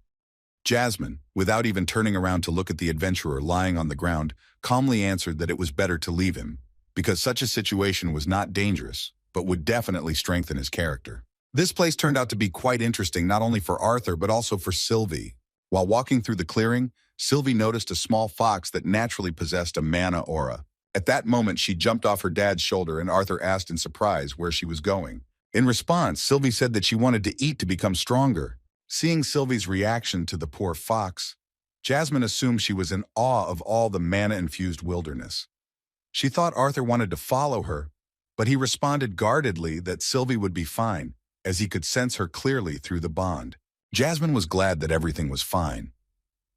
Jasmine, without even turning around to look at the adventurer lying on the ground, calmly answered that it was better to leave him, because such a situation was not dangerous, but would definitely strengthen his character. This place turned out to be quite interesting not only for Arthur but also for Sylvie. While walking through the clearing, Sylvie noticed a small fox that naturally possessed a mana aura. At that moment, she jumped off her dad's shoulder and Arthur asked in surprise where she was going. In response, Sylvie said that she wanted to eat to become stronger. Seeing Sylvie's reaction to the poor fox, Jasmine assumed she was in awe of all the mana-infused wilderness. She thought Arthur wanted to follow her, but he responded guardedly that Sylvie would be fine, as he could sense her clearly through the bond. Jasmine was glad that everything was fine.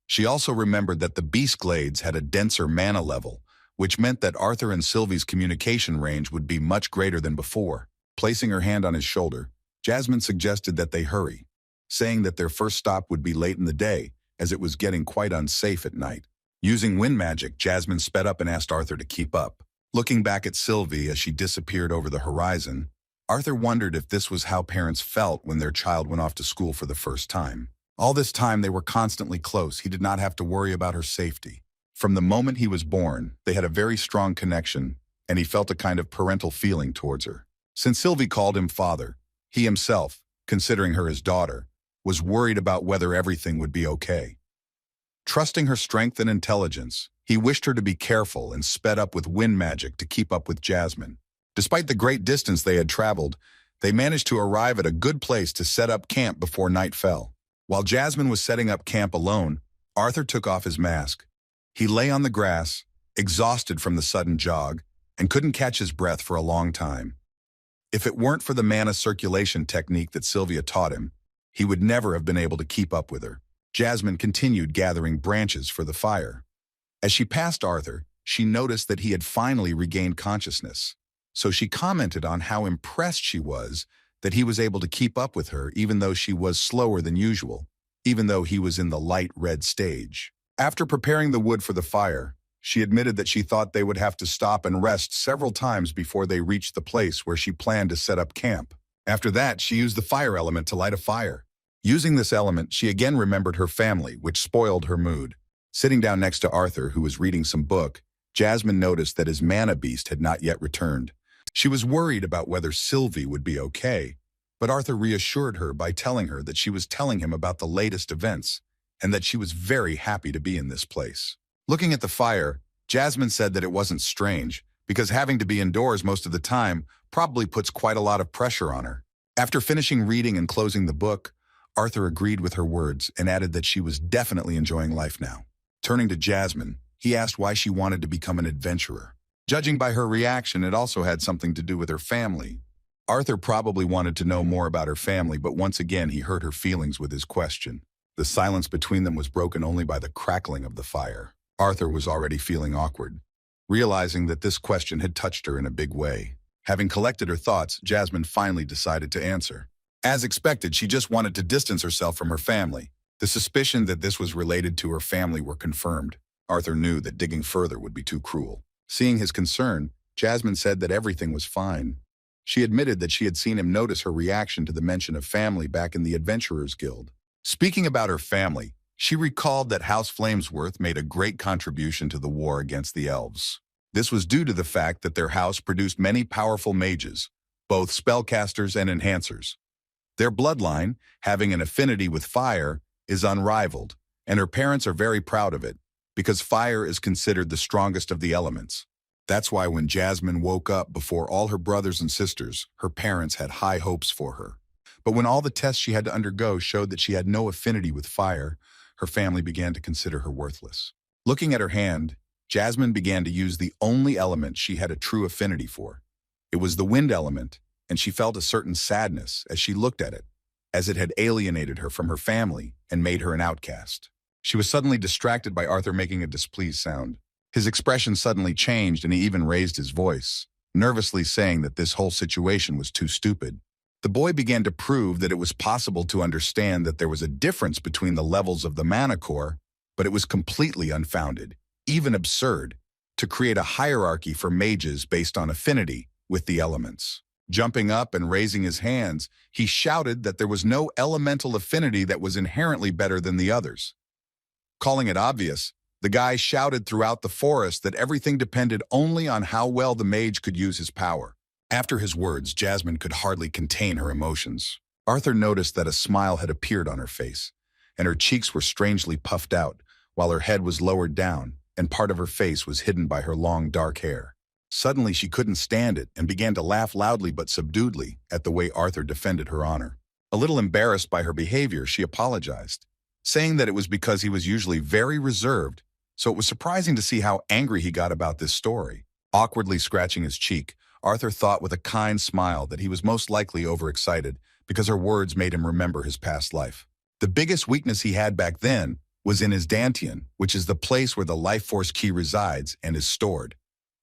She also remembered that the beast glades had a denser mana level, which meant that Arthur and Sylvie's communication range would be much greater than before. Placing her hand on his shoulder, Jasmine suggested that they hurry, saying that their first stop would be late in the day, as it was getting quite unsafe at night. Using wind magic, Jasmine sped up and asked Arthur to keep up. Looking back at Sylvie as she disappeared over the horizon, Arthur wondered if this was how parents felt when their child went off to school for the first time. All this time they were constantly close. He did not have to worry about her safety. From the moment he was born, they had a very strong connection, and he felt a kind of parental feeling towards her. Since Sylvie called him father, he himself, considering her his daughter, was worried about whether everything would be okay. Trusting her strength and intelligence, he wished her to be careful and sped up with wind magic to keep up with Jasmine. Despite the great distance they had traveled, they managed to arrive at a good place to set up camp before night fell. While Jasmine was setting up camp alone, Arthur took off his mask. He lay on the grass, exhausted from the sudden jog, and couldn't catch his breath for a long time. If it weren't for the mana circulation technique that Sylvia taught him, he would never have been able to keep up with her. Jasmine continued gathering branches for the fire. As she passed Arthur, she noticed that he had finally regained consciousness. So she commented on how impressed she was that he was able to keep up with her even though she was slower than usual, even though he was in the light red stage. After preparing the wood for the fire, she admitted that she thought they would have to stop and rest several times before they reached the place where she planned to set up camp. After that, she used the fire element to light a fire. Using this element, she again remembered her family, which spoiled her mood. Sitting down next to Arthur, who was reading some book, Jasmine noticed that his mana beast had not yet returned. She was worried about whether Sylvie would be okay, but Arthur reassured her by telling her that she was telling him about the latest events and that she was very happy to be in this place. Looking at the fire, Jasmine said that it wasn't strange, because having to be indoors most of the time probably puts quite a lot of pressure on her. After finishing reading and closing the book, Arthur agreed with her words and added that she was definitely enjoying life now. Turning to Jasmine, he asked why she wanted to become an adventurer. Judging by her reaction, it also had something to do with her family. Arthur probably wanted to know more about her family, but once again he hurt her feelings with his question. The silence between them was broken only by the crackling of the fire. Arthur was already feeling awkward, realizing that this question had touched her in a big way. Having collected her thoughts, Jasmine finally decided to answer. As expected, she just wanted to distance herself from her family. The suspicion that this was related to her family were confirmed. Arthur knew that digging further would be too cruel. Seeing his concern, Jasmine said that everything was fine. She admitted that she had seen him notice her reaction to the mention of family back in the Adventurers Guild. Speaking about her family, she recalled that House Flamesworth made a great contribution to the war against the elves. This was due to the fact that their house produced many powerful mages, both spellcasters and enhancers. Their bloodline, having an affinity with fire, is unrivaled, and her parents are very proud of it, because fire is considered the strongest of the elements. That's why when Jasmine woke up before all her brothers and sisters, her parents had high hopes for her. But when all the tests she had to undergo showed that she had no affinity with fire, her family began to consider her worthless. Looking at her hand, Jasmine began to use the only element she had a true affinity for. It was the wind element, and she felt a certain sadness as she looked at it, as it had alienated her from her family and made her an outcast. She was suddenly distracted by Arthur making a displeased sound. His expression suddenly changed and he even raised his voice, nervously saying that this whole situation was too stupid. The boy began to prove that it was possible to understand that there was a difference between the levels of the mana core, but it was completely unfounded, even absurd, to create a hierarchy for mages based on affinity with the elements. Jumping up and raising his hands, he shouted that there was no elemental affinity that was inherently better than the others. Calling it obvious, the guy shouted throughout the forest that everything depended only on how well the mage could use his power. After his words, Jasmine could hardly contain her emotions. Arthur noticed that a smile had appeared on her face, and her cheeks were strangely puffed out, while her head was lowered down, and part of her face was hidden by her long dark hair. Suddenly she couldn't stand it and began to laugh loudly but subduedly at the way Arthur defended her honor. A little embarrassed by her behavior, she apologized, saying that it was because he was usually very reserved, so it was surprising to see how angry he got about this story. Awkwardly scratching his cheek, Arthur thought with a kind smile that he was most likely overexcited because her words made him remember his past life. The biggest weakness he had back then was in his dantian, which is the place where the life force key resides and is stored.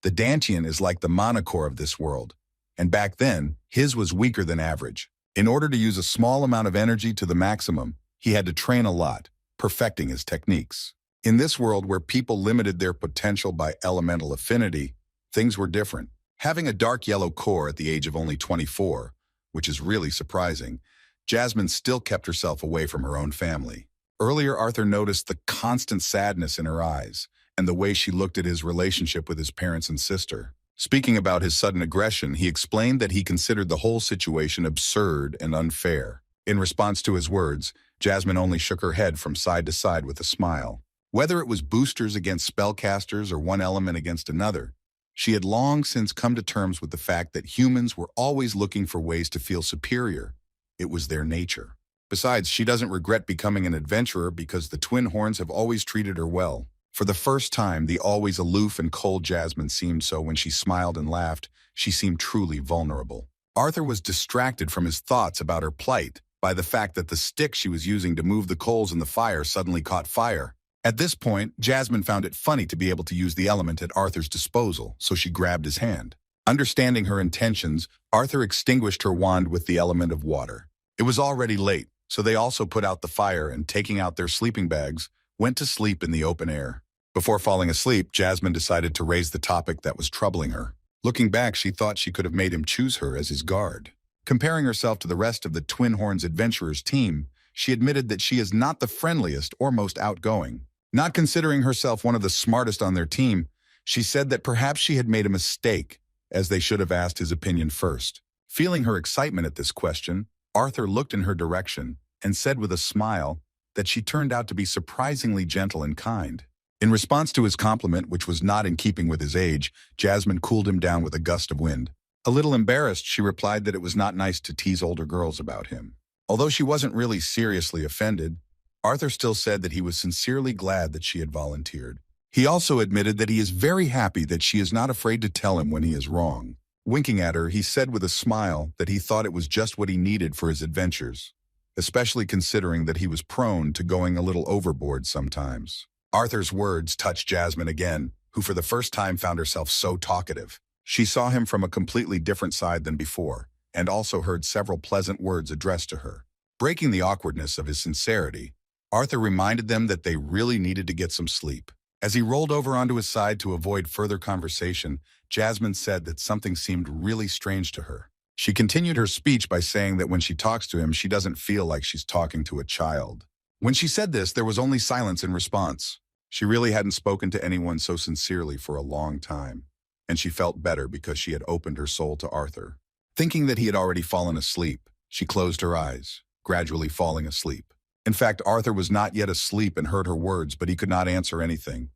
The dantian is like the mana core of this world, and back then, his was weaker than average. In order to use a small amount of energy to the maximum, he had to train a lot, perfecting his techniques. In this world where people limited their potential by elemental affinity, things were different. Having a dark yellow core at the age of only 24, which is really surprising, Jasmine still kept herself away from her own family. Earlier, Arthur noticed the constant sadness in her eyes and the way she looked at his relationship with his parents and sister. Speaking about his sudden aggression, he explained that he considered the whole situation absurd and unfair. In response to his words, Jasmine only shook her head from side to side with a smile. Whether it was boosters against spellcasters or one element against another, she had long since come to terms with the fact that humans were always looking for ways to feel superior. It was their nature. Besides, she doesn't regret becoming an adventurer because the Twin Horns have always treated her well. For the first time, the always aloof and cold Jasmine seemed so when she smiled and laughed. She seemed truly vulnerable. Arthur was distracted from his thoughts about her plight by the fact that the stick she was using to move the coals in the fire suddenly caught fire. At this point, Jasmine found it funny to be able to use the element at Arthur's disposal, so she grabbed his hand. Understanding her intentions, Arthur extinguished her wand with the element of water. It was already late, so they also put out the fire and, taking out their sleeping bags, went to sleep in the open air. Before falling asleep, Jasmine decided to raise the topic that was troubling her. Looking back, she thought she could have made him choose her as his guard. Comparing herself to the rest of the Twin Horns Adventurers team, she admitted that she is not the friendliest or most outgoing. Not considering herself one of the smartest on their team, she said that perhaps she had made a mistake, as they should have asked his opinion first. Feeling her excitement at this question, Arthur looked in her direction and said with a smile that she turned out to be surprisingly gentle and kind. In response to his compliment, which was not in keeping with his age, Jasmine cooled him down with a gust of wind. A little embarrassed, she replied that it was not nice to tease older girls about him. Although she wasn't really seriously offended, Arthur still said that he was sincerely glad that she had volunteered. He also admitted that he is very happy that she is not afraid to tell him when he is wrong. Winking at her, he said with a smile that he thought it was just what he needed for his adventures, especially considering that he was prone to going a little overboard sometimes. Arthur's words touched Jasmine again, who for the first time found herself so talkative. She saw him from a completely different side than before, and also heard several pleasant words addressed to her. Breaking the awkwardness of his sincerity, Arthur reminded them that they really needed to get some sleep. As he rolled over onto his side to avoid further conversation, Jasmine said that something seemed really strange to her. She continued her speech by saying that when she talks to him, she doesn't feel like she's talking to a child. When she said this, there was only silence in response. She really hadn't spoken to anyone so sincerely for a long time, and she felt better because she had opened her soul to Arthur. Thinking that he had already fallen asleep, she closed her eyes, gradually falling asleep. In fact, Arthur was not yet asleep and heard her words, but he could not answer anything,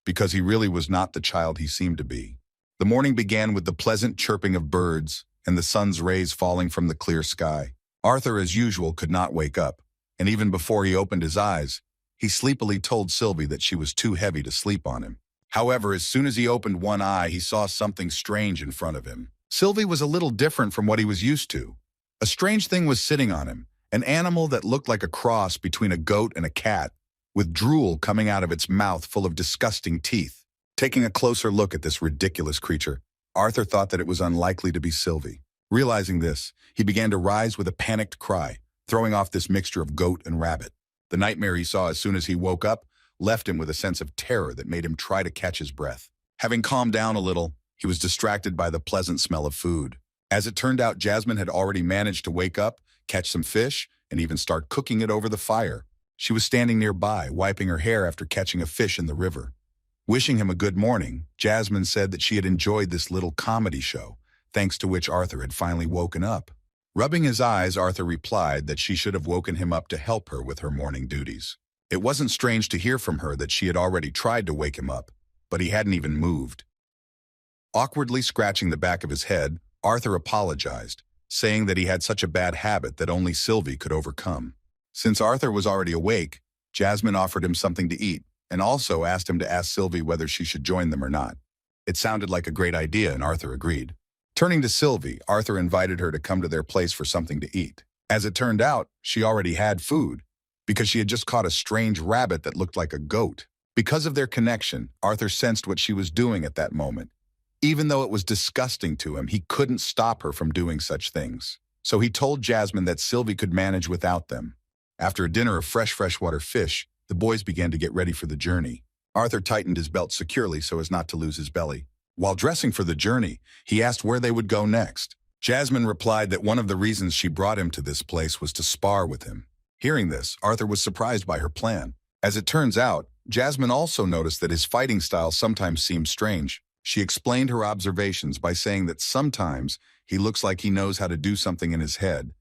because he really was not the child he seemed to be. The morning began with the pleasant chirping of birds and the sun's rays falling from the clear sky. Arthur, as usual, could not wake up, and even before he opened his eyes, he sleepily told Sylvie that she was too heavy to sleep on him. However, as soon as he opened one eye, he saw something strange in front of him. Sylvie was a little different from what he was used to. A strange thing was sitting on him, an animal that looked like a cross between a goat and a cat, with drool coming out of its mouth full of disgusting teeth. Taking a closer look at this ridiculous creature, Arthur thought that it was unlikely to be Sylvie. Realizing this, he began to rise with a panicked cry, throwing off this mixture of goat and rabbit. The nightmare he saw as soon as he woke up left him with a sense of terror that made him try to catch his breath. Having calmed down a little, he was distracted by the pleasant smell of food. As it turned out, Jasmine had already managed to wake up, catch some fish, and even start cooking it over the fire. She was standing nearby, wiping her hair after catching a fish in the river. Wishing him a good morning, Jasmine said that she had enjoyed this little comedy show, thanks to which Arthur had finally woken up. Rubbing his eyes, Arthur replied that she should have woken him up to help her with her morning duties. It wasn't strange to hear from her that she had already tried to wake him up, but he hadn't even moved. Awkwardly scratching the back of his head, Arthur apologized, saying that he had such a bad habit that only Sylvie could overcome. Since Arthur was already awake, Jasmine offered him something to eat, and also asked him to ask Sylvie whether she should join them or not. It sounded like a great idea, and Arthur agreed. Turning to Sylvie, Arthur invited her to come to their place for something to eat. As it turned out, she already had food, because she had just caught a strange rabbit that looked like a goat. Because of their connection, Arthur sensed what she was doing at that moment. Even though it was disgusting to him, he couldn't stop her from doing such things. So he told Jasmine that Sylvie could manage without them. After a dinner of freshwater fish, the boys began to get ready for the journey. Arthur tightened his belt securely so as not to lose his belly. While dressing for the journey, he asked where they would go next. Jasmine replied that one of the reasons she brought him to this place was to spar with him. Hearing this, Arthur was surprised by her plan. As it turns out, Jasmine also noticed that his fighting style sometimes seemed strange. She explained her observations by saying that sometimes he looks like he knows how to do something in his head,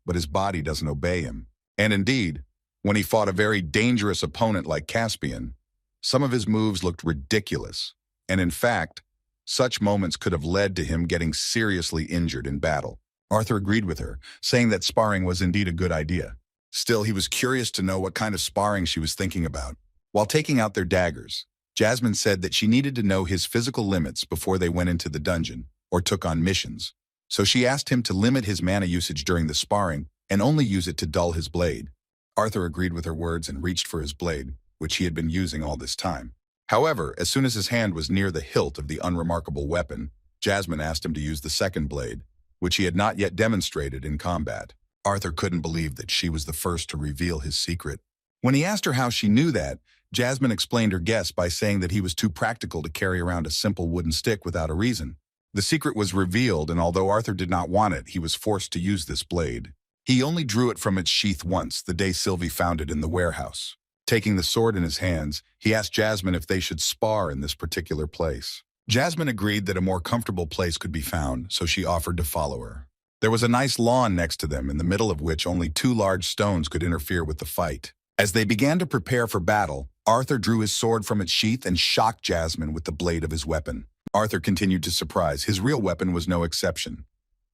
but his body doesn't obey him. And indeed, when he fought a very dangerous opponent like Caspian, some of his moves looked ridiculous. And in fact, such moments could have led to him getting seriously injured in battle. Arthur agreed with her, saying that sparring was indeed a good idea. Still, he was curious to know what kind of sparring she was thinking about. While taking out their daggers, Jasmine said that she needed to know his physical limits before they went into the dungeon or took on missions. So she asked him to limit his mana usage during the sparring and only use it to dull his blade. Arthur agreed with her words and reached for his blade, which he had been using all this time. However, as soon as his hand was near the hilt of the unremarkable weapon, Jasmine asked him to use the second blade, which he had not yet demonstrated in combat. Arthur couldn't believe that she was the first to reveal his secret. When he asked her how she knew that, Jasmine explained her guess by saying that he was too practical to carry around a simple wooden stick without a reason. The secret was revealed, and although Arthur did not want it, he was forced to use this blade. He only drew it from its sheath once, the day Sylvie found it in the warehouse. Taking the sword in his hands, he asked Jasmine if they should spar in this particular place. Jasmine agreed that a more comfortable place could be found, so she offered to follow her. There was a nice lawn next to them, in the middle of which only 2 large stones could interfere with the fight. As they began to prepare for battle, Arthur drew his sword from its sheath and shocked Jasmine with the blade of his weapon. Arthur continued to surprise. His real weapon was no exception.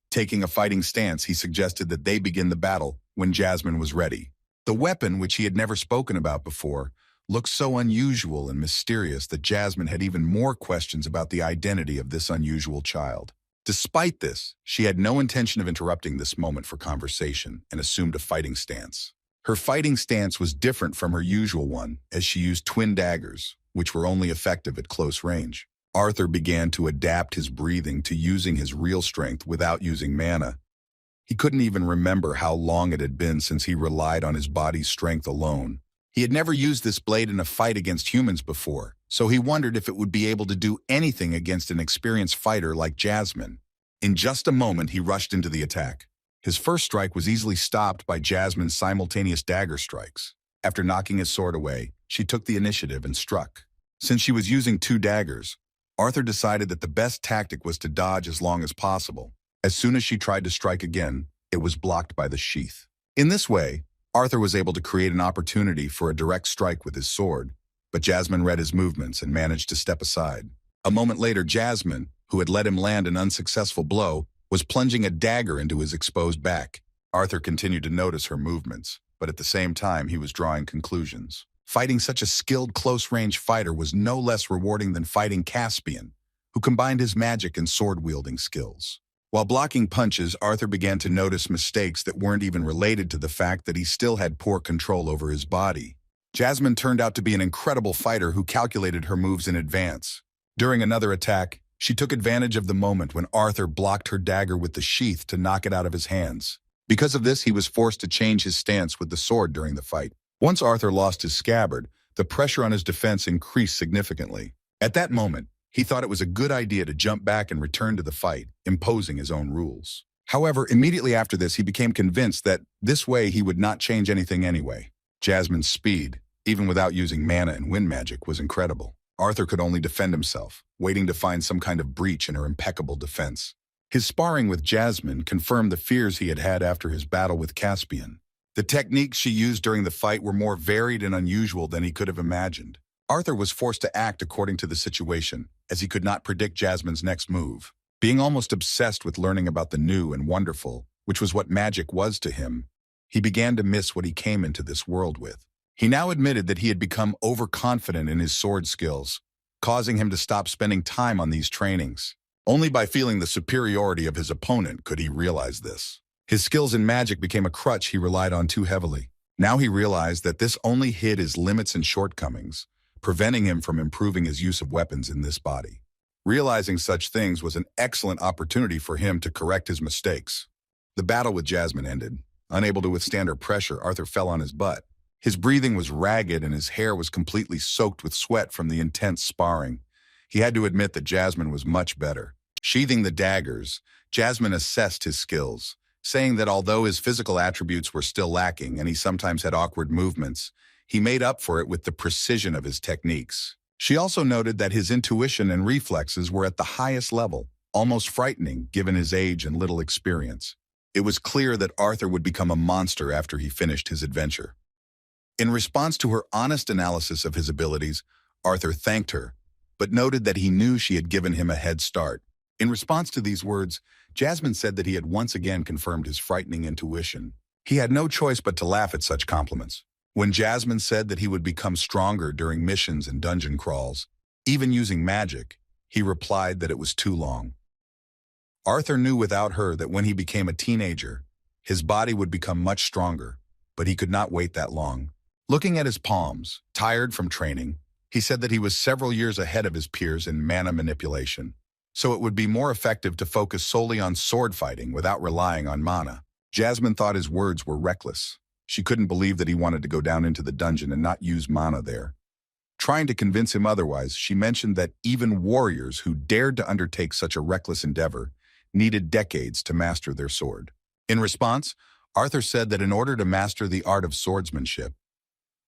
Taking a fighting stance, he suggested that they begin the battle when Jasmine was ready. The weapon, which he had never spoken about before, looked so unusual and mysterious that Jasmine had even more questions about the identity of this unusual child. Despite this, she had no intention of interrupting this moment for conversation and assumed a fighting stance. Her fighting stance was different from her usual one, as she used twin daggers, which were only effective at close range. Arthur began to adapt his breathing to using his real strength without using mana. He couldn't even remember how long it had been since he relied on his body's strength alone. He had never used this blade in a fight against humans before, so he wondered if it would be able to do anything against an experienced fighter like Jasmine. In just a moment, he rushed into the attack. His first strike was easily stopped by Jasmine's simultaneous dagger strikes. After knocking his sword away, she took the initiative and struck. Since she was using two daggers, Arthur decided that the best tactic was to dodge as long as possible. As soon as she tried to strike again, it was blocked by the sheath. In this way, Arthur was able to create an opportunity for a direct strike with his sword, but Jasmine read his movements and managed to step aside. A moment later, Jasmine, who had let him land an unsuccessful blow, was plunging a dagger into his exposed back. Arthur continued to notice her movements, but at the same time he was drawing conclusions. Fighting such a skilled close-range fighter was no less rewarding than fighting Caspian, who combined his magic and sword-wielding skills. While blocking punches, Arthur began to notice mistakes that weren't even related to the fact that he still had poor control over his body. Jasmine turned out to be an incredible fighter who calculated her moves in advance. During another attack, she took advantage of the moment when Arthur blocked her dagger with the sheath to knock it out of his hands. Because of this, he was forced to change his stance with the sword during the fight. Once Arthur lost his scabbard, the pressure on his defense increased significantly. At that moment, he thought it was a good idea to jump back and return to the fight, imposing his own rules. However, immediately after this, he became convinced that this way he would not change anything anyway. Jasmine's speed, even without using mana and wind magic, was incredible. Arthur could only defend himself, waiting to find some kind of breach in her impeccable defense. His sparring with Jasmine confirmed the fears he had had after his battle with Caspian. The techniques she used during the fight were more varied and unusual than he could have imagined. Arthur was forced to act according to the situation, as he could not predict Jasmine's next move. Being almost obsessed with learning about the new and wonderful, which was what magic was to him, he began to miss what he came into this world with. He now admitted that he had become overconfident in his sword skills, causing him to stop spending time on these trainings. Only by feeling the superiority of his opponent could he realize this. His skills in magic became a crutch he relied on too heavily. Now he realized that this only hid his limits and shortcomings, preventing him from improving his use of weapons in this body. Realizing such things was an excellent opportunity for him to correct his mistakes. The battle with Jasmine ended. Unable to withstand her pressure, Arthur fell on his butt. His breathing was ragged and his hair was completely soaked with sweat from the intense sparring. He had to admit that Jasmine was much better. Sheathing the daggers, Jasmine assessed his skills, saying that although his physical attributes were still lacking and he sometimes had awkward movements, he made up for it with the precision of his techniques. She also noted that his intuition and reflexes were at the highest level, almost frightening given his age and little experience. It was clear that Arthur would become a monster after he finished his adventure. In response to her honest analysis of his abilities, Arthur thanked her, but noted that he knew she had given him a head start. In response to these words, Jasmine said that he had once again confirmed his frightening intuition. He had no choice but to laugh at such compliments. When Jasmine said that he would become stronger during missions and dungeon crawls, even using magic, he replied that it was too long. Arthur knew without her that when he became a teenager, his body would become much stronger, but he could not wait that long. Looking at his palms, tired from training, he said that he was several years ahead of his peers in mana manipulation, so it would be more effective to focus solely on sword fighting without relying on mana. Jasmine thought his words were reckless. She couldn't believe that he wanted to go down into the dungeon and not use mana there. Trying to convince him otherwise, she mentioned that even warriors who dared to undertake such a reckless endeavor needed decades to master their sword. In response, Arthur said that in order to master the art of swordsmanship,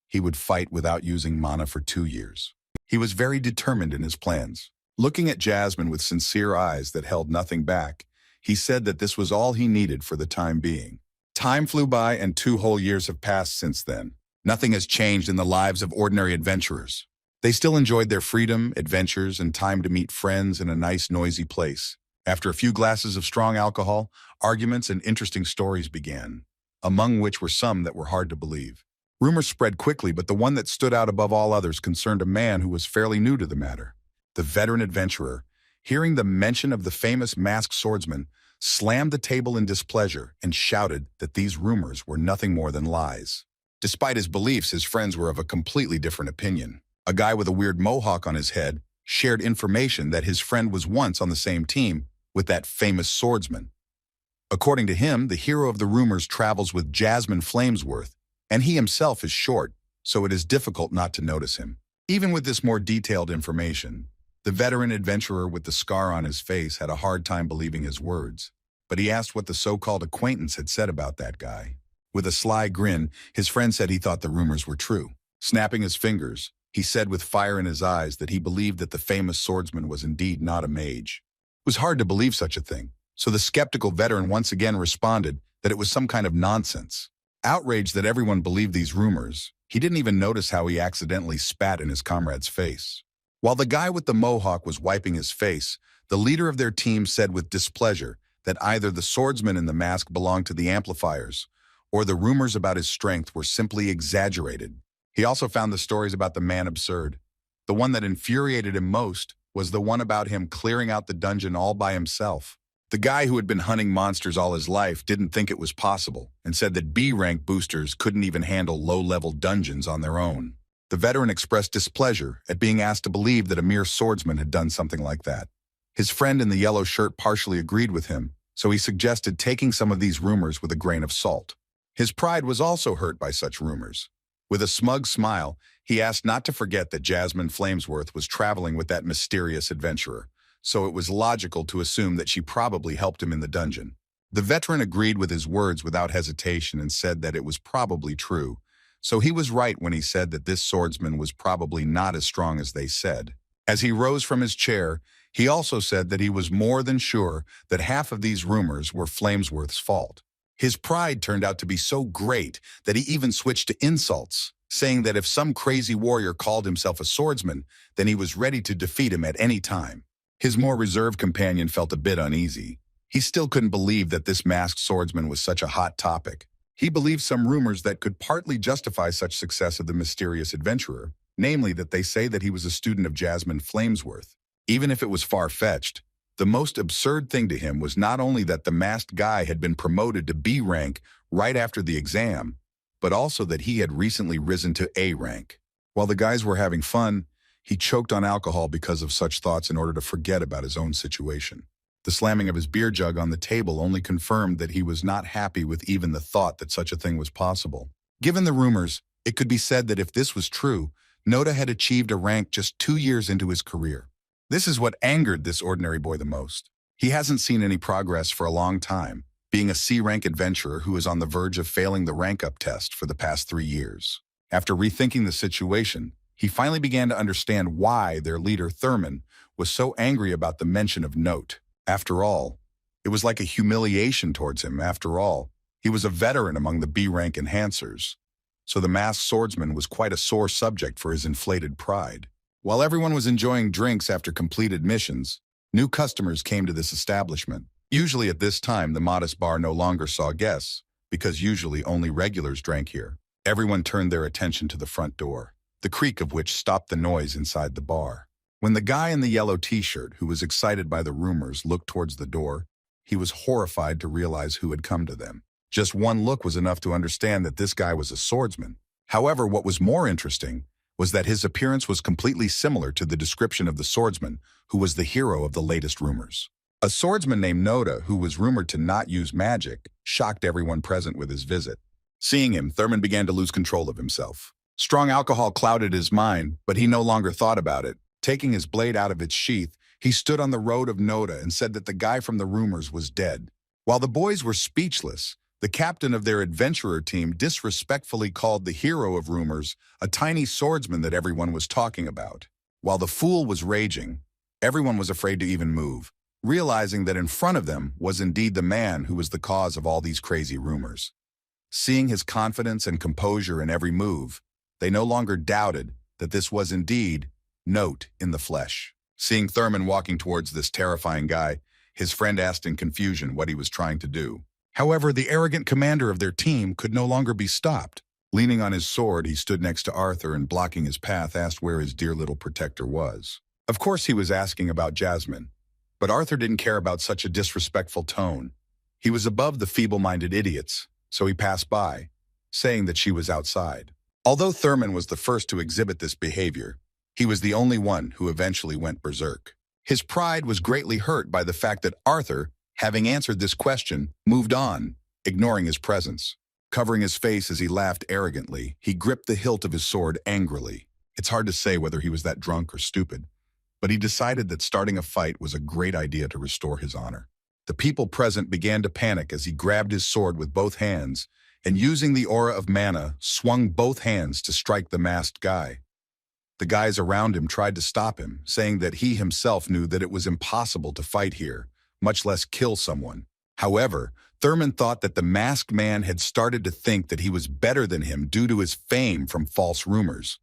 he would fight without using mana for 2 years. He was very determined in his plans. Looking at Jasmine with sincere eyes that held nothing back, he said that this was all he needed for the time being. Time flew by and 2 whole years have passed since then. Nothing has changed in the lives of ordinary adventurers. They still enjoyed their freedom, adventures, and time to meet friends in a nice, noisy place. After a few glasses of strong alcohol, arguments and interesting stories began, among which were some that were hard to believe. Rumors spread quickly, but the one that stood out above all others concerned a man who was fairly new to the matter. The veteran adventurer, hearing the mention of the famous masked swordsman, slammed the table in displeasure and shouted that these rumors were nothing more than lies. Despite his beliefs, his friends were of a completely different opinion. A guy with a weird mohawk on his head shared information that his friend was once on the same team with that famous swordsman. According to him, the hero of the rumors travels with Jasmine Flamesworth, and he himself is short, so it is difficult not to notice him. Even with this more detailed information, the veteran adventurer with the scar on his face had a hard time believing his words, but he asked what the so-called acquaintance had said about that guy. With a sly grin, his friend said he thought the rumors were true. Snapping his fingers, he said with fire in his eyes that he believed that the famous swordsman was indeed not a mage. It was hard to believe such a thing, so the skeptical veteran once again responded that it was some kind of nonsense. Outraged that everyone believed these rumors, he didn't even notice how he accidentally spat in his comrade's face. While the guy with the mohawk was wiping his face, the leader of their team said with displeasure that either the swordsman in the mask belonged to the amplifiers, or the rumors about his strength were simply exaggerated. He also found the stories about the man absurd. The one that infuriated him most was the one about him clearing out the dungeon all by himself. The guy who had been hunting monsters all his life didn't think it was possible and said that B-rank boosters couldn't even handle low-level dungeons on their own. The veteran expressed displeasure at being asked to believe that a mere swordsman had done something like that. His friend in the yellow shirt partially agreed with him, so he suggested taking some of these rumors with a grain of salt. His pride was also hurt by such rumors. With a smug smile, he asked not to forget that Jasmine Flamesworth was traveling with that mysterious adventurer, so it was logical to assume that she probably helped him in the dungeon. The veteran agreed with his words without hesitation and said that it was probably true, so he was right when he said that this swordsman was probably not as strong as they said. As he rose from his chair, he also said that he was more than sure that half of these rumors were Flamesworth's fault. His pride turned out to be so great that he even switched to insults, saying that if some crazy warrior called himself a swordsman, then he was ready to defeat him at any time. His more reserved companion felt a bit uneasy. He still couldn't believe that this masked swordsman was such a hot topic. He believed some rumors that could partly justify such success of the mysterious adventurer, namely that they say that he was a student of Jasmine Flamesworth. Even if it was far-fetched, the most absurd thing to him was not only that the masked guy had been promoted to B rank right after the exam, but also that he had recently risen to A rank. While the guys were having fun, he choked on alcohol because of such thoughts in order to forget about his own situation. The slamming of his beer jug on the table only confirmed that he was not happy with even the thought that such a thing was possible. Given the rumors, it could be said that if this was true, Noda had achieved a rank just 2 years into his career. This is what angered this ordinary boy the most. He hasn't seen any progress for a long time, being a C-rank adventurer who is on the verge of failing the rank-up test for the past 3 years. After rethinking the situation, he finally began to understand why their leader, Thurman, was so angry about the mention of Note. After all, it was like a humiliation towards him. After all, he was a veteran among the B-rank enhancers, so the masked swordsman was quite a sore subject for his inflated pride. While everyone was enjoying drinks after completed missions, new customers came to this establishment. Usually at this time, the modest bar no longer saw guests, because usually only regulars drank here. Everyone turned their attention to the front door, the creak of which stopped the noise inside the bar. When the guy in the yellow t-shirt, who was excited by the rumors, looked towards the door, he was horrified to realize who had come to them. Just one look was enough to understand that this guy was a swordsman. However, what was more interesting was that his appearance was completely similar to the description of the swordsman, who was the hero of the latest rumors. A swordsman named Noda, who was rumored to not use magic, shocked everyone present with his visit. Seeing him, Thurman began to lose control of himself. Strong alcohol clouded his mind, but he no longer thought about it. Taking his blade out of its sheath, he stood on the road of Noda and said that the guy from the rumors was dead. While the boys were speechless, the captain of their adventurer team disrespectfully called the hero of rumors a tiny swordsman that everyone was talking about. While the fool was raging, everyone was afraid to even move, realizing that in front of them was indeed the man who was the cause of all these crazy rumors. Seeing his confidence and composure in every move, they no longer doubted that this was indeed Note in the flesh. Seeing Thurman walking towards this terrifying guy, his friend asked in confusion what he was trying to do. However, the arrogant commander of their team could no longer be stopped. Leaning on his sword, he stood next to Arthur and, blocking his path, asked where his dear little protector was. Of course he was asking about Jasmine, but Arthur didn't care about such a disrespectful tone. He was above the feeble-minded idiots, so he passed by, saying that she was outside. Although Thurman was the first to exhibit this behavior, he was the only one who eventually went berserk. His pride was greatly hurt by the fact that Arthur, having answered this question, moved on, ignoring his presence. Covering his face as he laughed arrogantly, he gripped the hilt of his sword angrily. It's hard to say whether he was that drunk or stupid, but he decided that starting a fight was a great idea to restore his honor. The people present began to panic as he grabbed his sword with both hands and, using the aura of mana, swung both hands to strike the masked guy. The guys around him tried to stop him, saying that he himself knew that it was impossible to fight here, much less kill someone. However, Thurman thought that the masked man had started to think that he was better than him due to his fame from false rumors.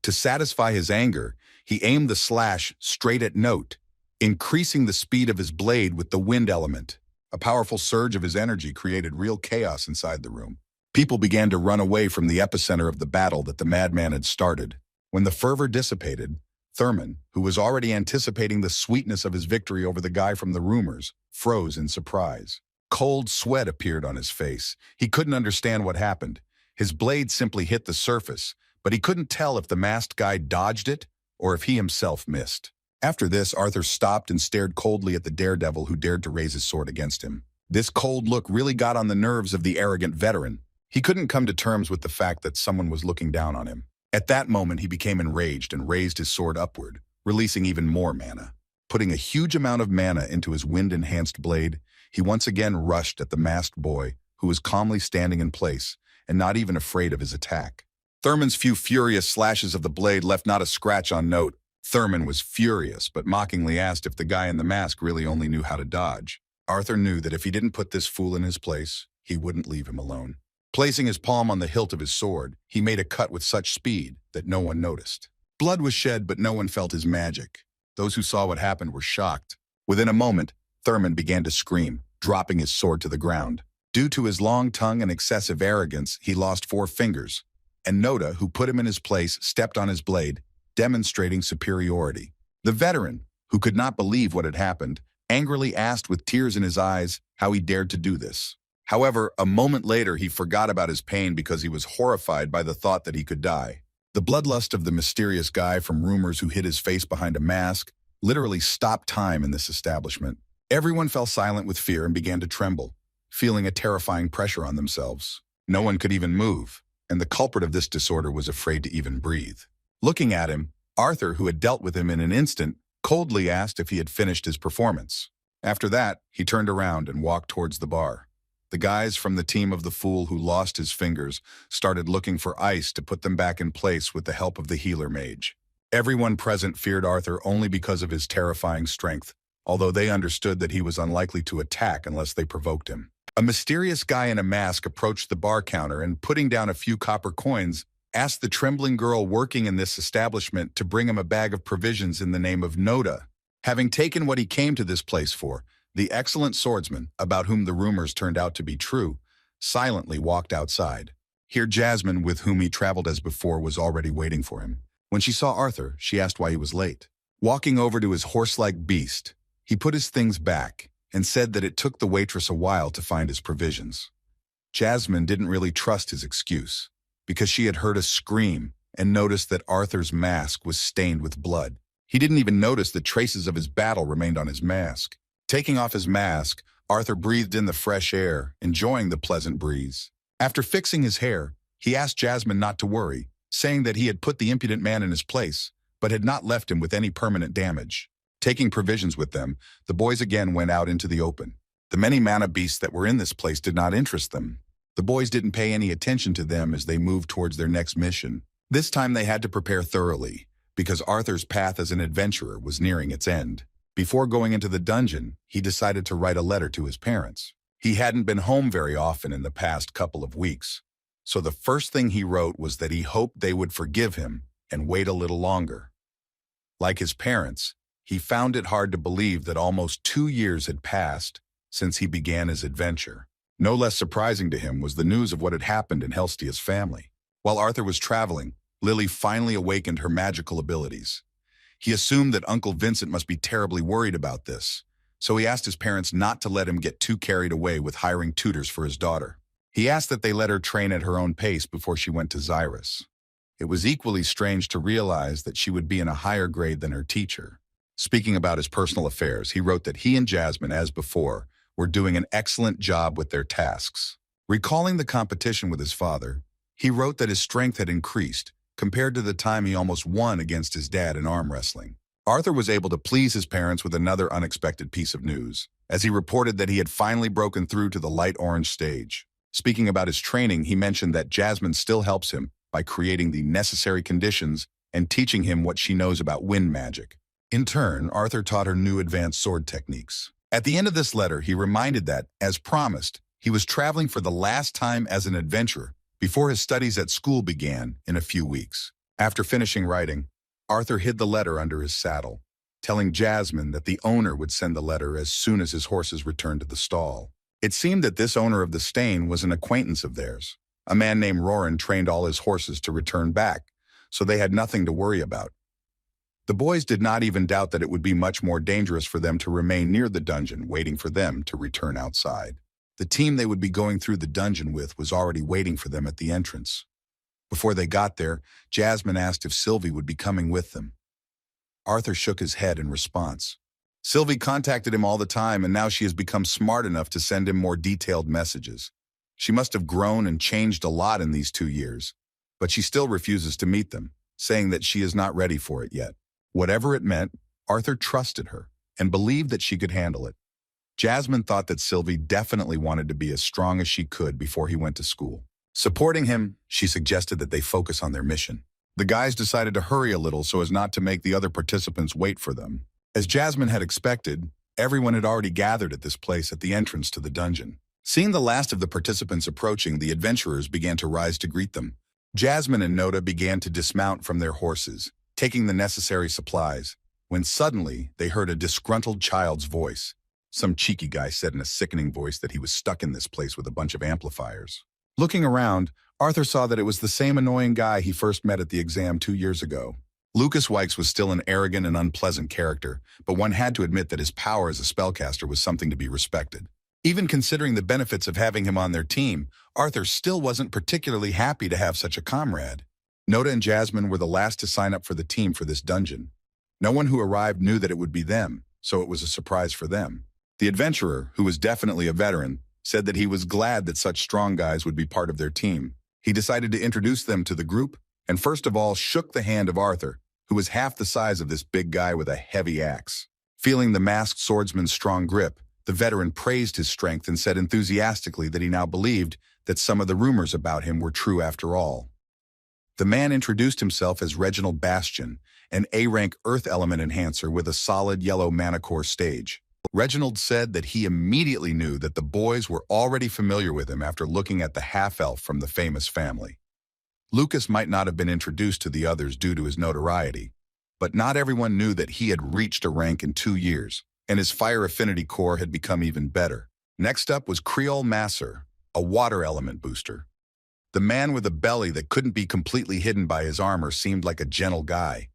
To satisfy his anger, he aimed the slash straight at Note, increasing the speed of his blade with the wind element. A powerful surge of his energy created real chaos inside the room. People began to run away from the epicenter of the battle that the madman had started. When the fervor dissipated, Thurman, who was already anticipating the sweetness of his victory over the guy from the rumors, froze in surprise. Cold sweat appeared on his face. He couldn't understand what happened. His blade simply hit the surface, but he couldn't tell if the masked guy dodged it or if he himself missed. After this, Arthur stopped and stared coldly at the daredevil who dared to raise his sword against him. This cold look really got on the nerves of the arrogant veteran. He couldn't come to terms with the fact that someone was looking down on him. At that moment, he became enraged and raised his sword upward, releasing even more mana. Putting a huge amount of mana into his wind-enhanced blade, he once again rushed at the masked boy, who was calmly standing in place and not even afraid of his attack. Thurman's few furious slashes of the blade left not a scratch on Note. Thurman was furious, but mockingly asked if the guy in the mask really only knew how to dodge. Arthur knew that if he didn't put this fool in his place, he wouldn't leave him alone. Placing his palm on the hilt of his sword, he made a cut with such speed that no one noticed. Blood was shed, but no one felt his magic. Those who saw what happened were shocked. Within a moment, Thurman began to scream, dropping his sword to the ground. Due to his long tongue and excessive arrogance, he lost 4 fingers, and Noda, who put him in his place, stepped on his blade, demonstrating superiority. The veteran, who could not believe what had happened, angrily asked with tears in his eyes how he dared to do this. However, a moment later he forgot about his pain because he was horrified by the thought that he could die. The bloodlust of the mysterious guy from rumors who hid his face behind a mask literally stopped time in this establishment. Everyone fell silent with fear and began to tremble, feeling a terrifying pressure on themselves. No one could even move, and the culprit of this disorder was afraid to even breathe. Looking at him, Arthur, who had dealt with him in an instant, coldly asked if he had finished his performance. After that, he turned around and walked towards the bar. The guys from the team of the fool who lost his fingers started looking for ice to put them back in place with the help of the healer mage. Everyone present feared Arthur only because of his terrifying strength, although they understood that he was unlikely to attack unless they provoked him. A mysterious guy in a mask approached the bar counter and, putting down a few copper coins, asked the trembling girl working in this establishment to bring him a bag of provisions in the name of Noda. Having taken what he came to this place for, the excellent swordsman, about whom the rumors turned out to be true, silently walked outside. Here Jasmine, with whom he traveled as before, was already waiting for him. When she saw Arthur, she asked why he was late. Walking over to his horse-like beast, he put his things back and said that it took the waitress a while to find his provisions. Jasmine didn't really trust his excuse, because she had heard a scream and noticed that Arthur's mask was stained with blood. He didn't even notice that traces of his battle remained on his mask. Taking off his mask, Arthur breathed in the fresh air, enjoying the pleasant breeze. After fixing his hair, he asked Jasmine not to worry, saying that he had put the impudent man in his place, but had not left him with any permanent damage. Taking provisions with them, the boys again went out into the open. The many mana beasts that were in this place did not interest them. The boys didn't pay any attention to them as they moved towards their next mission. This time they had to prepare thoroughly, because Arthur's path as an adventurer was nearing its end. Before going into the dungeon, he decided to write a letter to his parents. He hadn't been home very often in the past couple of weeks, so the first thing he wrote was that he hoped they would forgive him and wait a little longer. Like his parents, he found it hard to believe that almost 2 years had passed since he began his adventure. No less surprising to him was the news of what had happened in Helstia's family. While Arthur was traveling, Lily finally awakened her magical abilities. He assumed that Uncle Vincent must be terribly worried about this, so he asked his parents not to let him get too carried away with hiring tutors for his daughter. He asked that they let her train at her own pace before she went to Zyrus. It was equally strange to realize that she would be in a higher grade than her teacher. Speaking about his personal affairs, he wrote that he and Jasmine, as before, were doing an excellent job with their tasks. Recalling the competition with his father, he wrote that his strength had increased compared to the time he almost won against his dad in arm wrestling. Arthur was able to please his parents with another unexpected piece of news, as he reported that he had finally broken through to the light orange stage. Speaking about his training, he mentioned that Jasmine still helps him by creating the necessary conditions and teaching him what she knows about wind magic. In turn, Arthur taught her new advanced sword techniques. At the end of this letter, he reminded that, as promised, he was traveling for the last time as an adventurer before his studies at school began in a few weeks. After finishing writing, Arthur hid the letter under his saddle, telling Jasmine that the owner would send the letter as soon as his horses returned to the stall. It seemed that this owner of the stain was an acquaintance of theirs. A man named Roran trained all his horses to return back, so they had nothing to worry about. The boys did not even doubt that it would be much more dangerous for them to remain near the dungeon, waiting for them to return outside. The team they would be going through the dungeon with was already waiting for them at the entrance. Before they got there, Jasmine asked if Sylvie would be coming with them. Arthur shook his head in response. Sylvie contacted him all the time, and now she has become smart enough to send him more detailed messages. She must have grown and changed a lot in these 2 years, but she still refuses to meet them, saying that she is not ready for it yet. Whatever it meant, Arthur trusted her and believed that she could handle it. Jasmine thought that Sylvie definitely wanted to be as strong as she could before he went to school. Supporting him, she suggested that they focus on their mission. The guys decided to hurry a little so as not to make the other participants wait for them. As Jasmine had expected, everyone had already gathered at this place at the entrance to the dungeon. Seeing the last of the participants approaching, the adventurers began to rise to greet them. Jasmine and Noda began to dismount from their horses, taking the necessary supplies, when suddenly they heard a disgruntled child's voice. Some cheeky guy said in a sickening voice that he was stuck in this place with a bunch of amplifiers. Looking around, Arthur saw that it was the same annoying guy he first met at the exam 2 years ago. Lucas Wykes was still an arrogant and unpleasant character, but one had to admit that his power as a spellcaster was something to be respected. Even considering the benefits of having him on their team, Arthur still wasn't particularly happy to have such a comrade. Noda and Jasmine were the last to sign up for the team for this dungeon. No one who arrived knew that it would be them, so it was a surprise for them. The adventurer, who was definitely a veteran, said that he was glad that such strong guys would be part of their team. He decided to introduce them to the group, and first of all shook the hand of Arthur, who was half the size of this big guy with a heavy axe. Feeling the masked swordsman's strong grip, the veteran praised his strength and said enthusiastically that he now believed that some of the rumors about him were true after all. The man introduced himself as Reginald Bastion, an A-rank earth element enhancer with a solid yellow mana core stage. Reginald said that he immediately knew that the boys were already familiar with him after looking at the half-elf from the famous family. Lucas might not have been introduced to the others due to his notoriety, but not everyone knew that he had reached a rank in 2 years, and his fire affinity core had become even better. Next up was Creole Masser, a water element booster. The man with a belly that couldn't be completely hidden by his armor seemed like a gentle guy.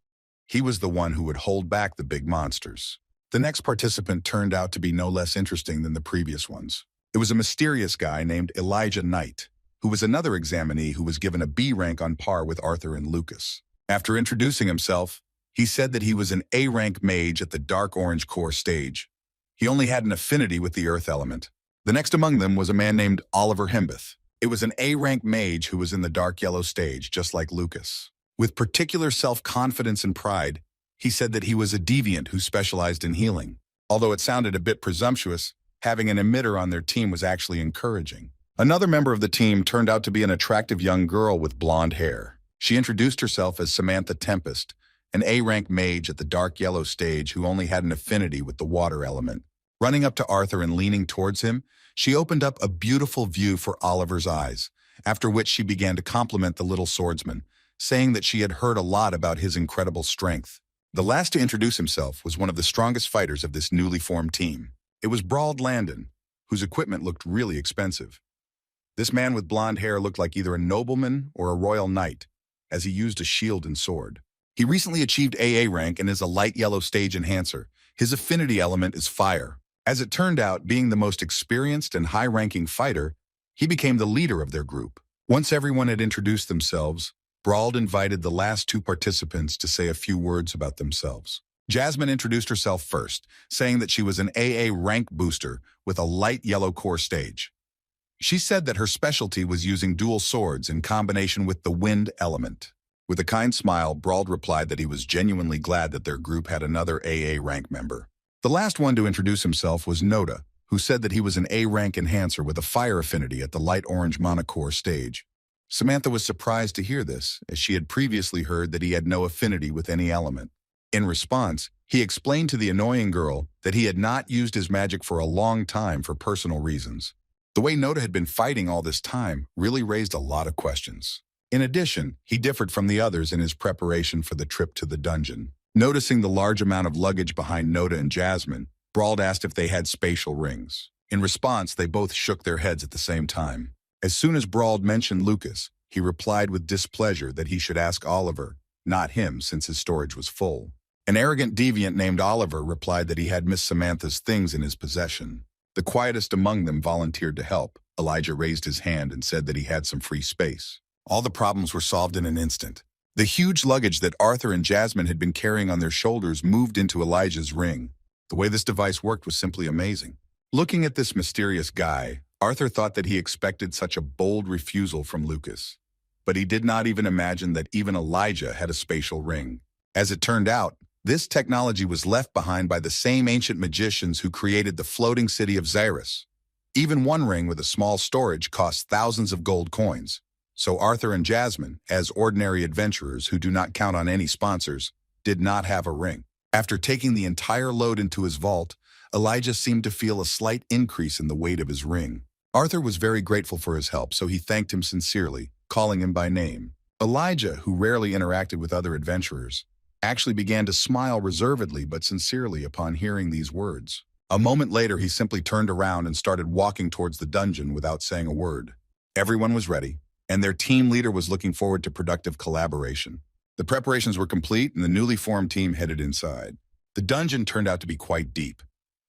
He was the one who would hold back the big monsters. The next participant turned out to be no less interesting than the previous ones. It was a mysterious guy named Elijah Knight, who was another examinee who was given a B rank on par with Arthur and Lucas. After introducing himself, he said that he was an A-rank mage at the dark orange core stage. He only had an affinity with the earth element. The next among them was a man named Oliver Himbeth. It was an A-rank mage who was in the dark yellow stage, just like Lucas. With particular self-confidence and pride, he said that he was a deviant who specialized in healing. Although it sounded a bit presumptuous, having an emitter on their team was actually encouraging. Another member of the team turned out to be an attractive young girl with blonde hair. She introduced herself as Samantha Tempest, an A-rank mage at the dark yellow stage who only had an affinity with the water element. Running up to Arthur and leaning towards him, she opened up a beautiful view for Oliver's eyes, after which she began to compliment the little swordsman, saying that she had heard a lot about his incredible strength. The last to introduce himself was one of the strongest fighters of this newly formed team. It was Brauld Landon, whose equipment looked really expensive. This man with blonde hair looked like either a nobleman or a royal knight, as he used a shield and sword. He recently achieved AA rank and is a light yellow stage enhancer. His affinity element is fire. As it turned out, being the most experienced and high-ranking fighter, he became the leader of their group. Once everyone had introduced themselves, Brauld invited the last two participants to say a few words about themselves. Jasmine introduced herself first, saying that she was an AA rank booster with a light yellow core stage. She said that her specialty was using dual swords in combination with the wind element. With a kind smile, Brauld replied that he was genuinely glad that their group had another AA rank member. The last one to introduce himself was Noda, who said that he was an A rank enhancer with a fire affinity at the light orange monocore stage. Samantha was surprised to hear this, as she had previously heard that he had no affinity with any element. In response, he explained to the annoying girl that he had not used his magic for a long time for personal reasons. The way Noda had been fighting all this time really raised a lot of questions. In addition, he differed from the others in his preparation for the trip to the dungeon. Noticing the large amount of luggage behind Noda and Jasmine, Brauld asked if they had spatial rings. In response, they both shook their heads at the same time. As soon as Brauld mentioned Lucas, he replied with displeasure that he should ask Oliver, not him, since his storage was full. An arrogant deviant named Oliver replied that he had Miss Samantha's things in his possession. The quietest among them volunteered to help. Elijah raised his hand and said that he had some free space. All the problems were solved in an instant. The huge luggage that Arthur and Jasmine had been carrying on their shoulders moved into Elijah's ring. The way this device worked was simply amazing. Looking at this mysterious guy, Arthur thought that he expected such a bold refusal from Lucas. But he did not even imagine that even Elijah had a spatial ring. As it turned out, this technology was left behind by the same ancient magicians who created the floating city of Zyrus. Even one ring with a small storage cost thousands of gold coins. So Arthur and Jasmine, as ordinary adventurers who do not count on any sponsors, did not have a ring. After taking the entire load into his vault, Elijah seemed to feel a slight increase in the weight of his ring. Arthur was very grateful for his help, so he thanked him sincerely, calling him by name. Elijah, who rarely interacted with other adventurers, actually began to smile reservedly but sincerely upon hearing these words. A moment later, he simply turned around and started walking towards the dungeon without saying a word. Everyone was ready, and their team leader was looking forward to productive collaboration. The preparations were complete, and the newly formed team headed inside. The dungeon turned out to be quite deep,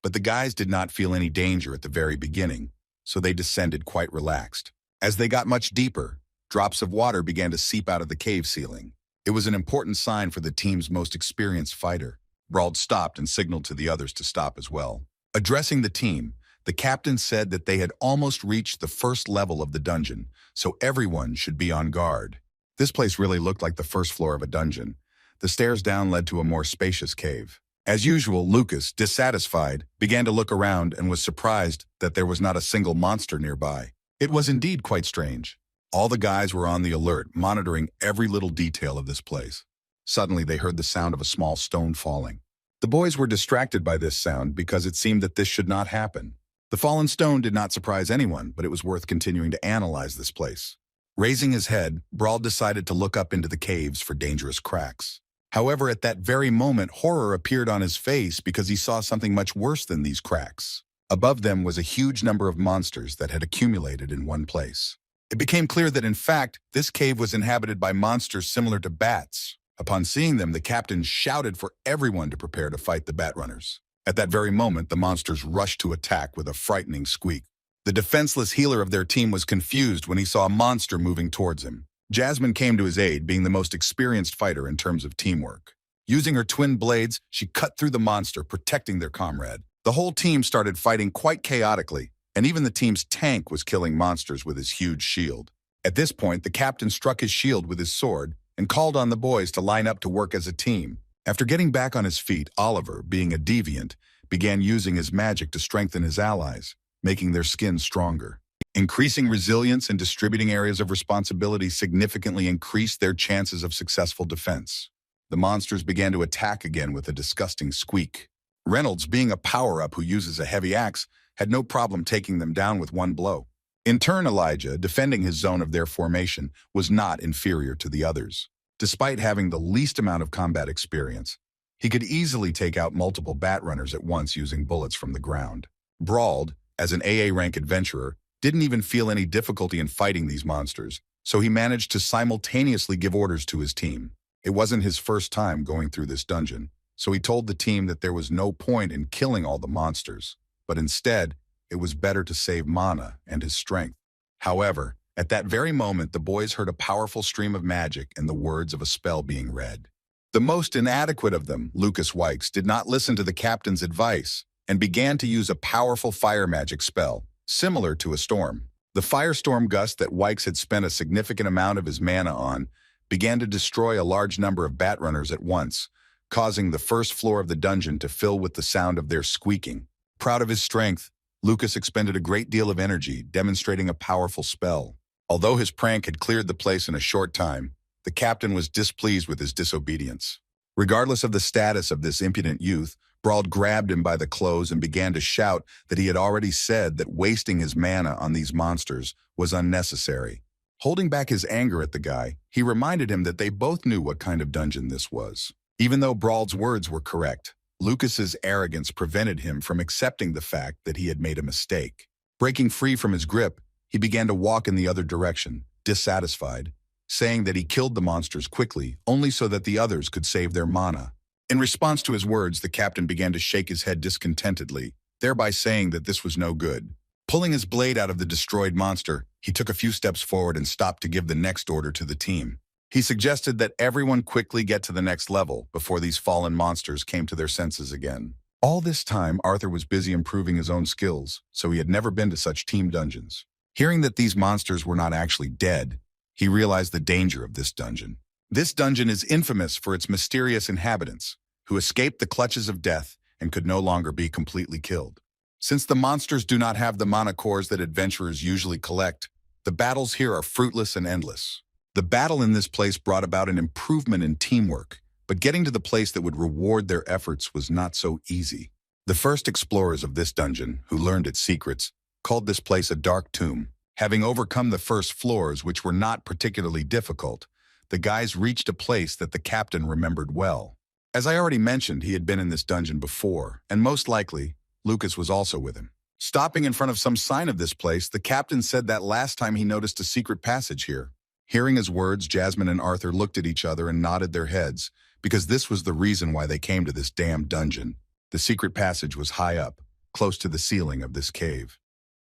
but the guys did not feel any danger at the very beginning, so they descended quite relaxed. As they got much deeper, drops of water began to seep out of the cave ceiling. It was an important sign for the team's most experienced fighter. Brauld stopped and signaled to the others to stop as well. Addressing the team, the captain said that they had almost reached the first level of the dungeon, so everyone should be on guard. This place really looked like the first floor of a dungeon. The stairs down led to a more spacious cave. As usual, Lucas, dissatisfied, began to look around and was surprised that there was not a single monster nearby. It was indeed quite strange. All the guys were on the alert, monitoring every little detail of this place. Suddenly, they heard the sound of a small stone falling. The boys were distracted by this sound because it seemed that this should not happen. The fallen stone did not surprise anyone, but it was worth continuing to analyze this place. Raising his head, Brauld decided to look up into the caves for dangerous cracks. However, at that very moment, horror appeared on his face because he saw something much worse than these cracks. Above them was a huge number of monsters that had accumulated in one place. It became clear that, in fact, this cave was inhabited by monsters similar to bats. Upon seeing them, the captain shouted for everyone to prepare to fight the bat runners. At that very moment, the monsters rushed to attack with a frightening squeak. The defenseless healer of their team was confused when he saw a monster moving towards him. Jasmine came to his aid, being the most experienced fighter in terms of teamwork. Using her twin blades, she cut through the monster, protecting their comrade. The whole team started fighting quite chaotically, and even the team's tank was killing monsters with his huge shield. At this point, the captain struck his shield with his sword and called on the boys to line up to work as a team. After getting back on his feet, Oliver, being a deviant, began using his magic to strengthen his allies, making their skin stronger. Increasing resilience and distributing areas of responsibility significantly increased their chances of successful defense. The monsters began to attack again with a disgusting squeak. Reynolds, being a power-up who uses a heavy axe, had no problem taking them down with one blow. In turn, Elijah, defending his zone of their formation, was not inferior to the others. Despite having the least amount of combat experience, he could easily take out multiple bat runners at once using bullets from the ground. Brauld, as an AA rank adventurer, didn't even feel any difficulty in fighting these monsters, so he managed to simultaneously give orders to his team. It wasn't his first time going through this dungeon, so he told the team that there was no point in killing all the monsters, but instead, it was better to save mana and his strength. However, at that very moment, the boys heard a powerful stream of magic and the words of a spell being read. The most inadequate of them, Lucas Wykes, did not listen to the captain's advice and began to use a powerful fire magic spell, similar to a storm. The firestorm gust that Wykes had spent a significant amount of his mana on began to destroy a large number of bat runners at once, causing the first floor of the dungeon to fill with the sound of their squeaking. Proud of his strength, Lucas expended a great deal of energy, demonstrating a powerful spell. Although his prank had cleared the place in a short time, the captain was displeased with his disobedience. Regardless of the status of this impudent youth, Brauld grabbed him by the clothes and began to shout that he had already said that wasting his mana on these monsters was unnecessary. Holding back his anger at the guy, he reminded him that they both knew what kind of dungeon this was. Even though Brauld's words were correct, Lucas's arrogance prevented him from accepting the fact that he had made a mistake. Breaking free from his grip, he began to walk in the other direction, dissatisfied, saying that he killed the monsters quickly, only so that the others could save their mana. In response to his words, the captain began to shake his head discontentedly, thereby saying that this was no good. Pulling his blade out of the destroyed monster, he took a few steps forward and stopped to give the next order to the team. He suggested that everyone quickly get to the next level before these fallen monsters came to their senses again. All this time, Arthur was busy improving his own skills, so he had never been to such team dungeons. Hearing that these monsters were not actually dead, he realized the danger of this dungeon. This dungeon is infamous for its mysterious inhabitants, who escaped the clutches of death and could no longer be completely killed. Since the monsters do not have the mana cores that adventurers usually collect, the battles here are fruitless and endless. The battle in this place brought about an improvement in teamwork, but getting to the place that would reward their efforts was not so easy. The first explorers of this dungeon, who learned its secrets, called this place a dark tomb. Having overcome the first floors, which were not particularly difficult, the guys reached a place that the captain remembered well. As I already mentioned, he had been in this dungeon before, and most likely, Lucas was also with him. Stopping in front of some sign of this place, the captain said that last time he noticed a secret passage here. Hearing his words, Jasmine and Arthur looked at each other and nodded their heads, because this was the reason why they came to this damn dungeon. The secret passage was high up, close to the ceiling of this cave.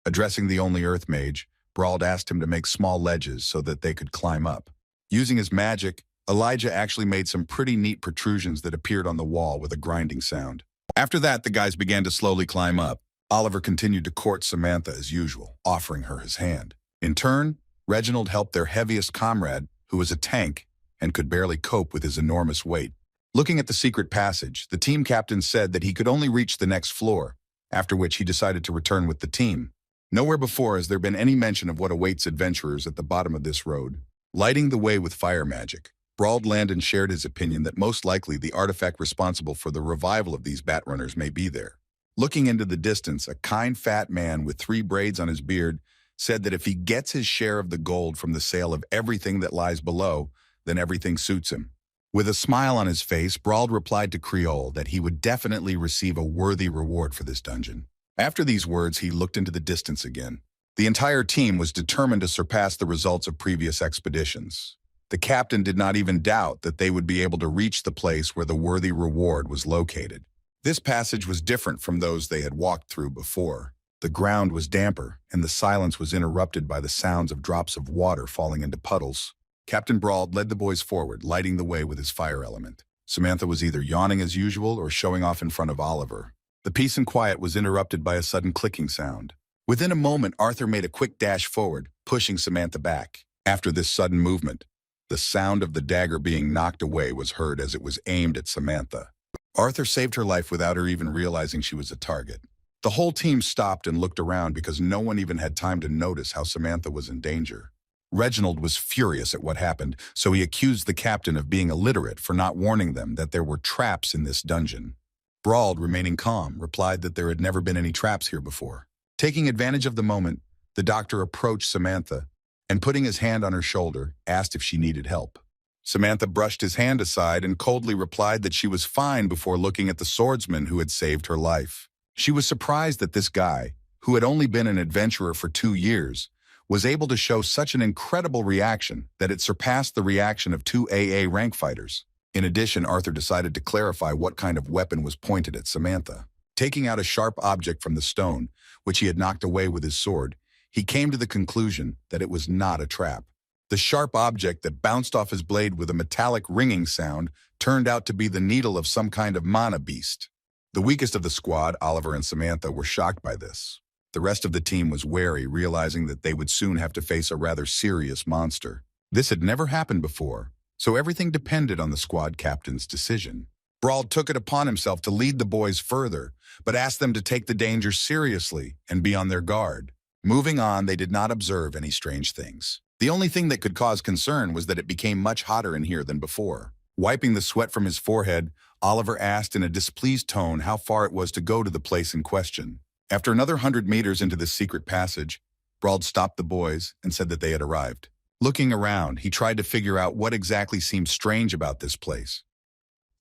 Addressing the only earth mage, Brauld asked him to make small ledges so that they could climb up. Using his magic, Elijah actually made some pretty neat protrusions that appeared on the wall with a grinding sound. After that, the guys began to slowly climb up. Oliver continued to court Samantha as usual, offering her his hand. In turn, Reginald helped their heaviest comrade, who was a tank and could barely cope with his enormous weight. Looking at the secret passage, the team captain said that he could only reach the next floor, after which he decided to return with the team. Nowhere before has there been any mention of what awaits adventurers at the bottom of this road. Lighting the way with fire magic, Brauld Landon shared his opinion that most likely the artifact responsible for the revival of these bat runners may be there. Looking into the distance, a kind fat man with 3 braids on his beard said that if he gets his share of the gold from the sale of everything that lies below, then everything suits him. With a smile on his face, Brauld replied to Creole that he would definitely receive a worthy reward for this dungeon. After these words, he looked into the distance again. The entire team was determined to surpass the results of previous expeditions. The captain did not even doubt that they would be able to reach the place where the worthy reward was located. This passage was different from those they had walked through before. The ground was damper, and the silence was interrupted by the sounds of drops of water falling into puddles. Captain Brauld led the boys forward, lighting the way with his fire element. Samantha was either yawning as usual or showing off in front of Oliver. The peace and quiet was interrupted by a sudden clicking sound. Within a moment, Arthur made a quick dash forward, pushing Samantha back. After this sudden movement, the sound of the dagger being knocked away was heard as it was aimed at Samantha. Arthur saved her life without her even realizing she was a target. The whole team stopped and looked around because no one even had time to notice how Samantha was in danger. Reginald was furious at what happened, so he accused the captain of being illiterate for not warning them that there were traps in this dungeon. Brauld, remaining calm, replied that there had never been any traps here before. Taking advantage of the moment, the doctor approached Samantha and, putting his hand on her shoulder, asked if she needed help. Samantha brushed his hand aside and coldly replied that she was fine before looking at the swordsman who had saved her life. She was surprised that this guy, who had only been an adventurer for 2 years, was able to show such an incredible reaction that it surpassed the reaction of 2 AA rank fighters. In addition, Arthur decided to clarify what kind of weapon was pointed at Samantha. Taking out a sharp object from the stone, which he had knocked away with his sword, he came to the conclusion that it was not a trap. The sharp object that bounced off his blade with a metallic ringing sound turned out to be the needle of some kind of mana beast. The weakest of the squad, Oliver and Samantha, were shocked by this. The rest of the team was wary, realizing that they would soon have to face a rather serious monster. This had never happened before, so everything depended on the squad captain's decision. Brawl took it upon himself to lead the boys further, but asked them to take the danger seriously and be on their guard. Moving on, they did not observe any strange things. The only thing that could cause concern was that it became much hotter in here than before. Wiping the sweat from his forehead, Oliver asked in a displeased tone how far it was to go to the place in question. After another 100 meters into this secret passage, Brawl stopped the boys and said that they had arrived. Looking around, he tried to figure out what exactly seemed strange about this place.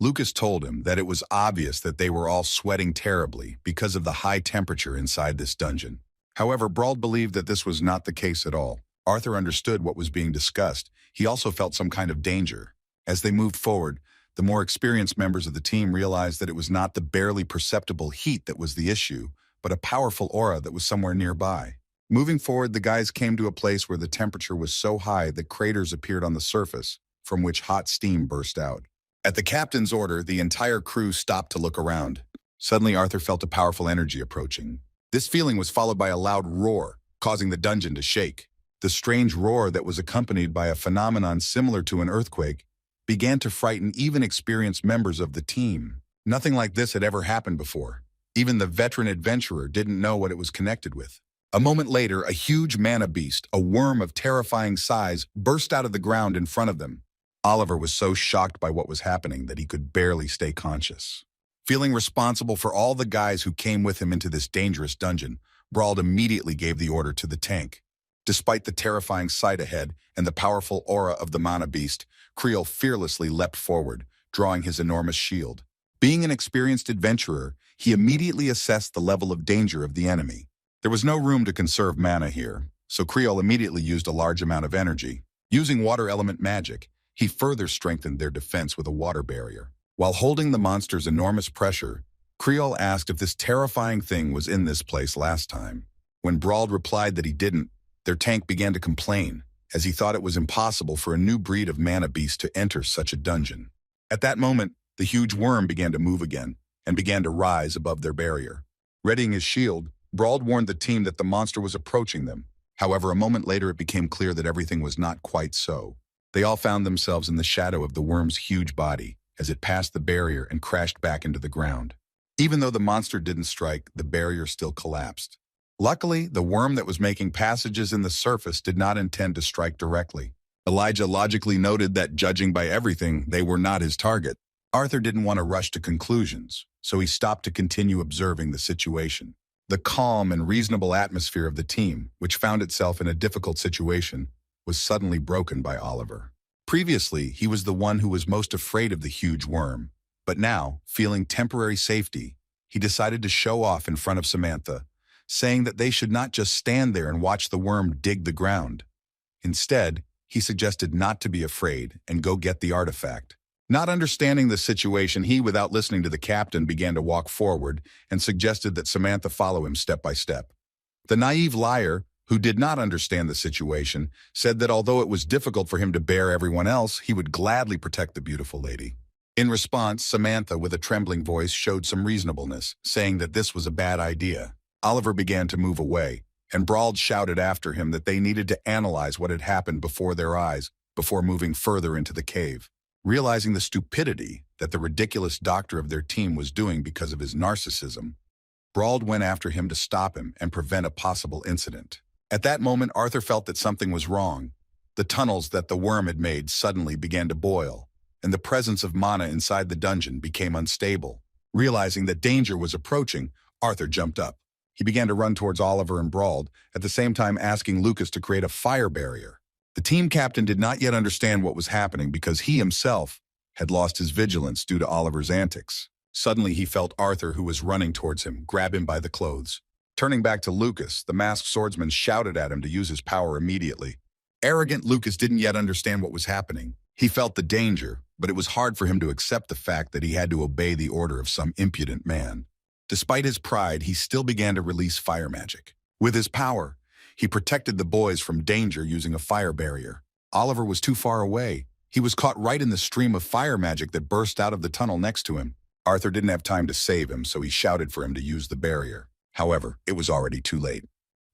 Lucas told him that it was obvious that they were all sweating terribly because of the high temperature inside this dungeon. However, Brawl believed that this was not the case at all. Arthur understood what was being discussed. He also felt some kind of danger. As they moved forward, the more experienced members of the team realized that it was not the barely perceptible heat that was the issue, but a powerful aura that was somewhere nearby. Moving forward, the guys came to a place where the temperature was so high that craters appeared on the surface, from which hot steam burst out. At the captain's order, the entire crew stopped to look around. Suddenly, Arthur felt a powerful energy approaching. This feeling was followed by a loud roar, causing the dungeon to shake. The strange roar that was accompanied by a phenomenon similar to an earthquake began to frighten even experienced members of the team. Nothing like this had ever happened before. Even the veteran adventurer didn't know what it was connected with. A moment later, a huge mana beast, a worm of terrifying size, burst out of the ground in front of them. Oliver was so shocked by what was happening that he could barely stay conscious. Feeling responsible for all the guys who came with him into this dangerous dungeon, Brawl immediately gave the order to the tank. Despite the terrifying sight ahead and the powerful aura of the mana beast, Creel fearlessly leapt forward, drawing his enormous shield. Being an experienced adventurer, he immediately assessed the level of danger of the enemy. There was no room to conserve mana here, so Creel immediately used a large amount of energy. Using water element magic, he further strengthened their defense with a water barrier. While holding the monster's enormous pressure, Creel asked if this terrifying thing was in this place last time. When Brawl replied that he didn't, their tank began to complain, as he thought it was impossible for a new breed of mana beast to enter such a dungeon. At that moment, the huge worm began to move again, and began to rise above their barrier. Readying his shield, Brawl warned the team that the monster was approaching them. However, a moment later it became clear that everything was not quite so. They all found themselves in the shadow of the worm's huge body, as it passed the barrier and crashed back into the ground. Even though the monster didn't strike, the barrier still collapsed. Luckily, the worm that was making passages in the surface did not intend to strike directly. Elijah logically noted that, judging by everything, they were not his target. Arthur didn't want to rush to conclusions, so he stopped to continue observing the situation. The calm and reasonable atmosphere of the team, which found itself in a difficult situation, was suddenly broken by Oliver. Previously, he was the one who was most afraid of the huge worm, but now, feeling temporary safety, he decided to show off in front of Samantha, saying that they should not just stand there and watch the worm dig the ground. Instead, he suggested not to be afraid and go get the artifact. Not understanding the situation, he, without listening to the captain, began to walk forward and suggested that Samantha follow him step by step. The naive liar, who did not understand the situation, said that although it was difficult for him to bear everyone else, he would gladly protect the beautiful lady. In response, Samantha, with a trembling voice, showed some reasonableness, saying that this was a bad idea. Oliver began to move away, and Brawl shouted after him that they needed to analyze what had happened before their eyes before moving further into the cave. Realizing the stupidity that the ridiculous doctor of their team was doing because of his narcissism, Brawl went after him to stop him and prevent a possible incident. At that moment, Arthur felt that something was wrong. The tunnels that the worm had made suddenly began to boil, and the presence of mana inside the dungeon became unstable. Realizing that danger was approaching, Arthur jumped up. He began to run towards Oliver and Brawl, at the same time asking Lucas to create a fire barrier. The team captain did not yet understand what was happening because he himself had lost his vigilance due to Oliver's antics. Suddenly, he felt Arthur, who was running towards him, grab him by the clothes. Turning back to Lucas, the masked swordsman shouted at him to use his power immediately. Arrogant Lucas didn't yet understand what was happening. He felt the danger, but it was hard for him to accept the fact that he had to obey the order of some impudent man. Despite his pride, he still began to release fire magic. With his power, he protected the boys from danger using a fire barrier. Oliver was too far away. He was caught right in the stream of fire magic that burst out of the tunnel next to him. Arthur didn't have time to save him, so he shouted for him to use the barrier. However, it was already too late.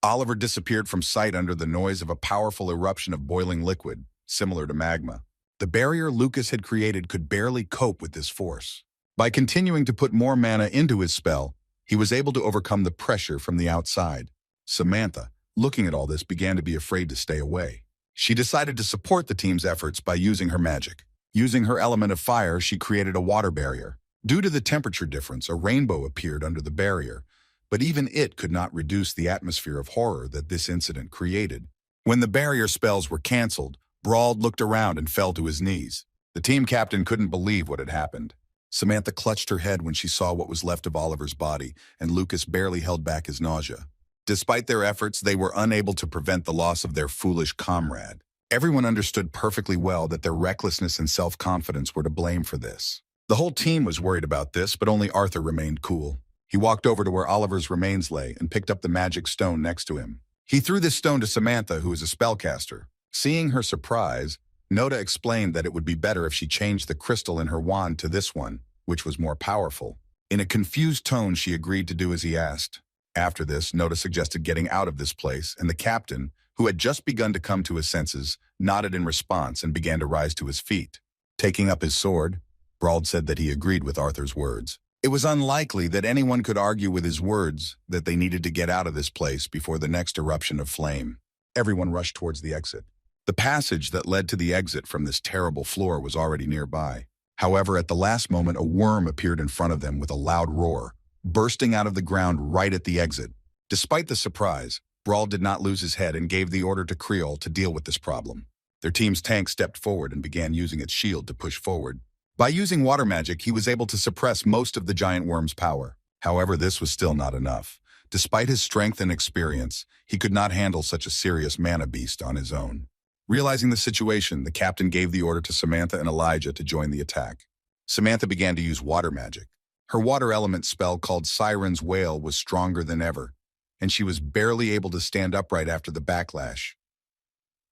Oliver disappeared from sight under the noise of a powerful eruption of boiling liquid, similar to magma. The barrier Lucas had created could barely cope with this force. By continuing to put more mana into his spell, he was able to overcome the pressure from the outside. Samantha, looking at all this, began to be afraid to stay away. She decided to support the team's efforts by using her magic. Using her element of fire, she created a water barrier. Due to the temperature difference, a rainbow appeared under the barrier, but even it could not reduce the atmosphere of horror that this incident created. When the barrier spells were canceled, Brauld looked around and fell to his knees. The team captain couldn't believe what had happened. Samantha clutched her head when she saw what was left of Oliver's body, and Lucas barely held back his nausea. Despite their efforts, they were unable to prevent the loss of their foolish comrade. Everyone understood perfectly well that their recklessness and self-confidence were to blame for this. The whole team was worried about this, but only Arthur remained cool. He walked over to where Oliver's remains lay and picked up the magic stone next to him. He threw this stone to Samantha, who was a spellcaster. Seeing her surprise, Noda explained that it would be better if she changed the crystal in her wand to this one, which was more powerful. In a confused tone, she agreed to do as he asked. After this, Noda suggested getting out of this place, and the captain, who had just begun to come to his senses, nodded in response and began to rise to his feet. Taking up his sword, Brauld said that he agreed with Arthur's words. It was unlikely that anyone could argue with his words that they needed to get out of this place before the next eruption of flame. Everyone rushed towards the exit. The passage that led to the exit from this terrible floor was already nearby. However, at the last moment, a worm appeared in front of them with a loud roar, bursting out of the ground right at the exit. Despite the surprise, Brauld did not lose his head and gave the order to Creole to deal with this problem. Their team's tank stepped forward and began using its shield to push forward. By using water magic, he was able to suppress most of the giant worm's power. However, this was still not enough. Despite his strength and experience, he could not handle such a serious mana beast on his own. Realizing the situation, the captain gave the order to Samantha and Elijah to join the attack. Samantha began to use water magic. Her water element spell called Siren's Wail was stronger than ever, and she was barely able to stand upright after the backlash.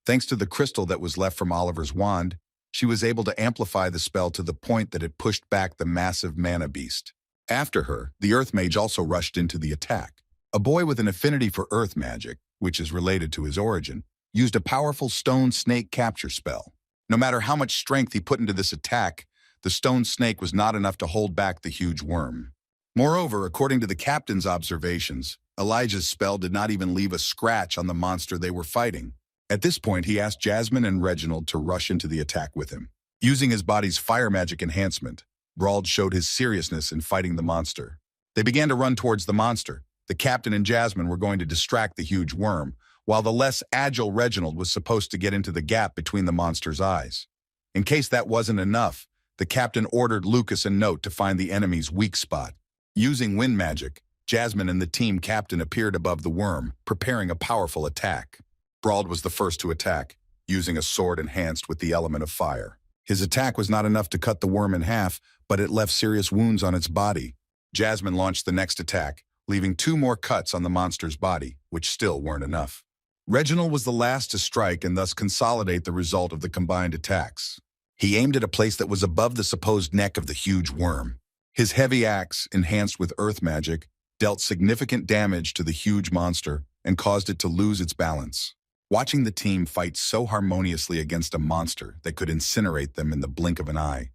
Thanks to the crystal that was left from Oliver's wand, she was able to amplify the spell to the point that it pushed back the massive mana beast. After her, the earth mage also rushed into the attack. A boy with an affinity for earth magic, which is related to his origin, used a powerful stone snake capture spell. No matter how much strength he put into this attack, the stone snake was not enough to hold back the huge worm. Moreover, according to the captain's observations, Elijah's spell did not even leave a scratch on the monster they were fighting. At this point, he asked Jasmine and Reginald to rush into the attack with him. Using his body's fire magic enhancement, Brauld showed his seriousness in fighting the monster. They began to run towards the monster. The captain and Jasmine were going to distract the huge worm, while the less agile Reginald was supposed to get into the gap between the monster's eyes. In case that wasn't enough, the captain ordered Lucas and Note to find the enemy's weak spot. Using wind magic, Jasmine and the team captain appeared above the worm, preparing a powerful attack. Brauld was the first to attack, using a sword enhanced with the element of fire. His attack was not enough to cut the worm in half, but it left serious wounds on its body. Jasmine launched the next attack, leaving 2 more cuts on the monster's body, which still weren't enough. Reginald was the last to strike and thus consolidate the result of the combined attacks. He aimed at a place that was above the supposed neck of the huge worm. His heavy axe, enhanced with earth magic, dealt significant damage to the huge monster and caused it to lose its balance. Watching the team fight so harmoniously against a monster that could incinerate them in the blink of an eye,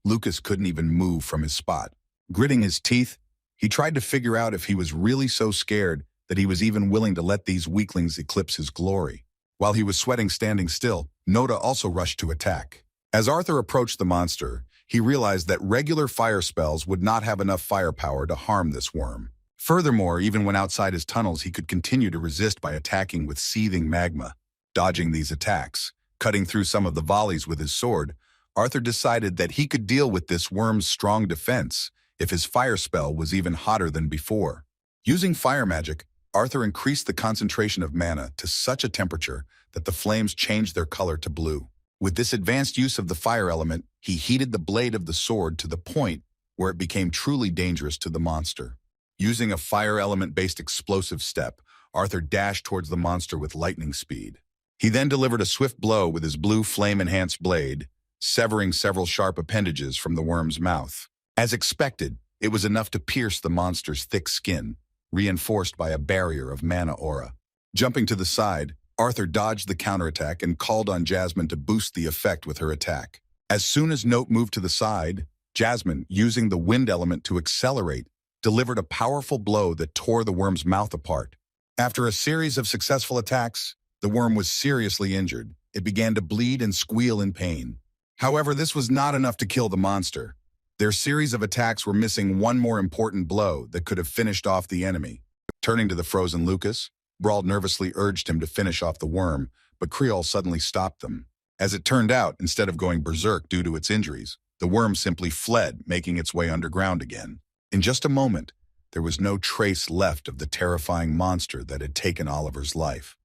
Lucas couldn't even move from his spot. Gritting his teeth, he tried to figure out if he was really so scared that he was even willing to let these weaklings eclipse his glory. While he was sweating standing still, Noda also rushed to attack. As Arthur approached the monster, he realized that regular fire spells would not have enough firepower to harm this worm. Furthermore, even when outside his tunnels, he could continue to resist by attacking with seething magma. Dodging these attacks, cutting through some of the volleys with his sword, Arthur decided that he could deal with this worm's strong defense if his fire spell was even hotter than before. Using fire magic, Arthur increased the concentration of mana to such a temperature that the flames changed their color to blue. With this advanced use of the fire element, he heated the blade of the sword to the point where it became truly dangerous to the monster. Using a fire element-based explosive step, Arthur dashed towards the monster with lightning speed. He then delivered a swift blow with his blue flame-enhanced blade, severing several sharp appendages from the worm's mouth. As expected, it was enough to pierce the monster's thick skin, reinforced by a barrier of mana aura. Jumping to the side, Arthur dodged the counterattack and called on Jasmine to boost the effect with her attack. As soon as Note moved to the side, Jasmine, using the wind element to accelerate, delivered a powerful blow that tore the worm's mouth apart. After a series of successful attacks, the worm was seriously injured. It began to bleed and squeal in pain. However, this was not enough to kill the monster. Their series of attacks were missing one more important blow that could have finished off the enemy. Turning to the frozen Lucas, Brawl nervously urged him to finish off the worm, but Creole suddenly stopped them. As it turned out, instead of going berserk due to its injuries, the worm simply fled, making its way underground again. In just a moment, there was no trace left of the terrifying monster that had taken Oliver's life.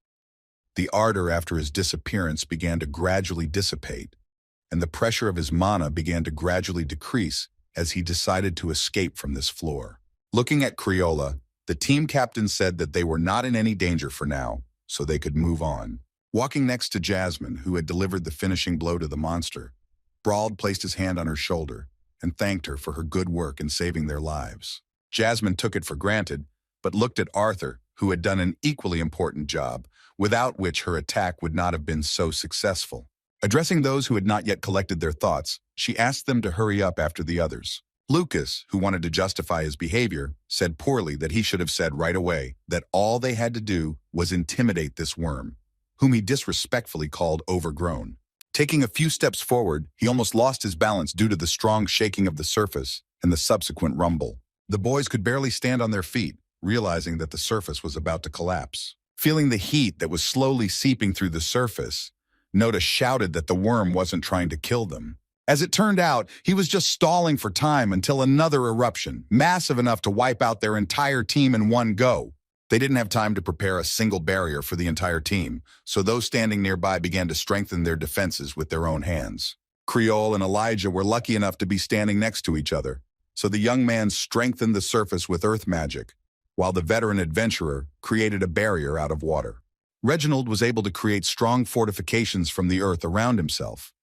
The ardor after his disappearance began to gradually dissipate, and the pressure of his mana began to gradually decrease as he decided to escape from this floor. Looking at Creola, the team captain said that they were not in any danger for now, so they could move on. Walking next to Jasmine, who had delivered the finishing blow to the monster, Brawl placed his hand on her shoulder and thanked her for her good work in saving their lives. Jasmine took it for granted, but looked at Arthur, who had done an equally important job, without which her attack would not have been so successful. Addressing those who had not yet collected their thoughts, she asked them to hurry up after the others. Lucas, who wanted to justify his behavior, said poorly that he should have said right away that all they had to do was intimidate this worm, whom he disrespectfully called overgrown. Taking a few steps forward, he almost lost his balance due to the strong shaking of the surface and the subsequent rumble. The boys could barely stand on their feet, realizing that the surface was about to collapse. Feeling the heat that was slowly seeping through the surface, Noda shouted that the worm wasn't trying to kill them. As it turned out, he was just stalling for time until another eruption, massive enough to wipe out their entire team in one go. They didn't have time to prepare a single barrier for the entire team, so those standing nearby began to strengthen their defenses with their own hands. Creole and Elijah were lucky enough to be standing next to each other, so the young man strengthened the surface with earth magic, while the veteran adventurer created a barrier out of water. Reginald was able to create strong fortifications from the earth around himself,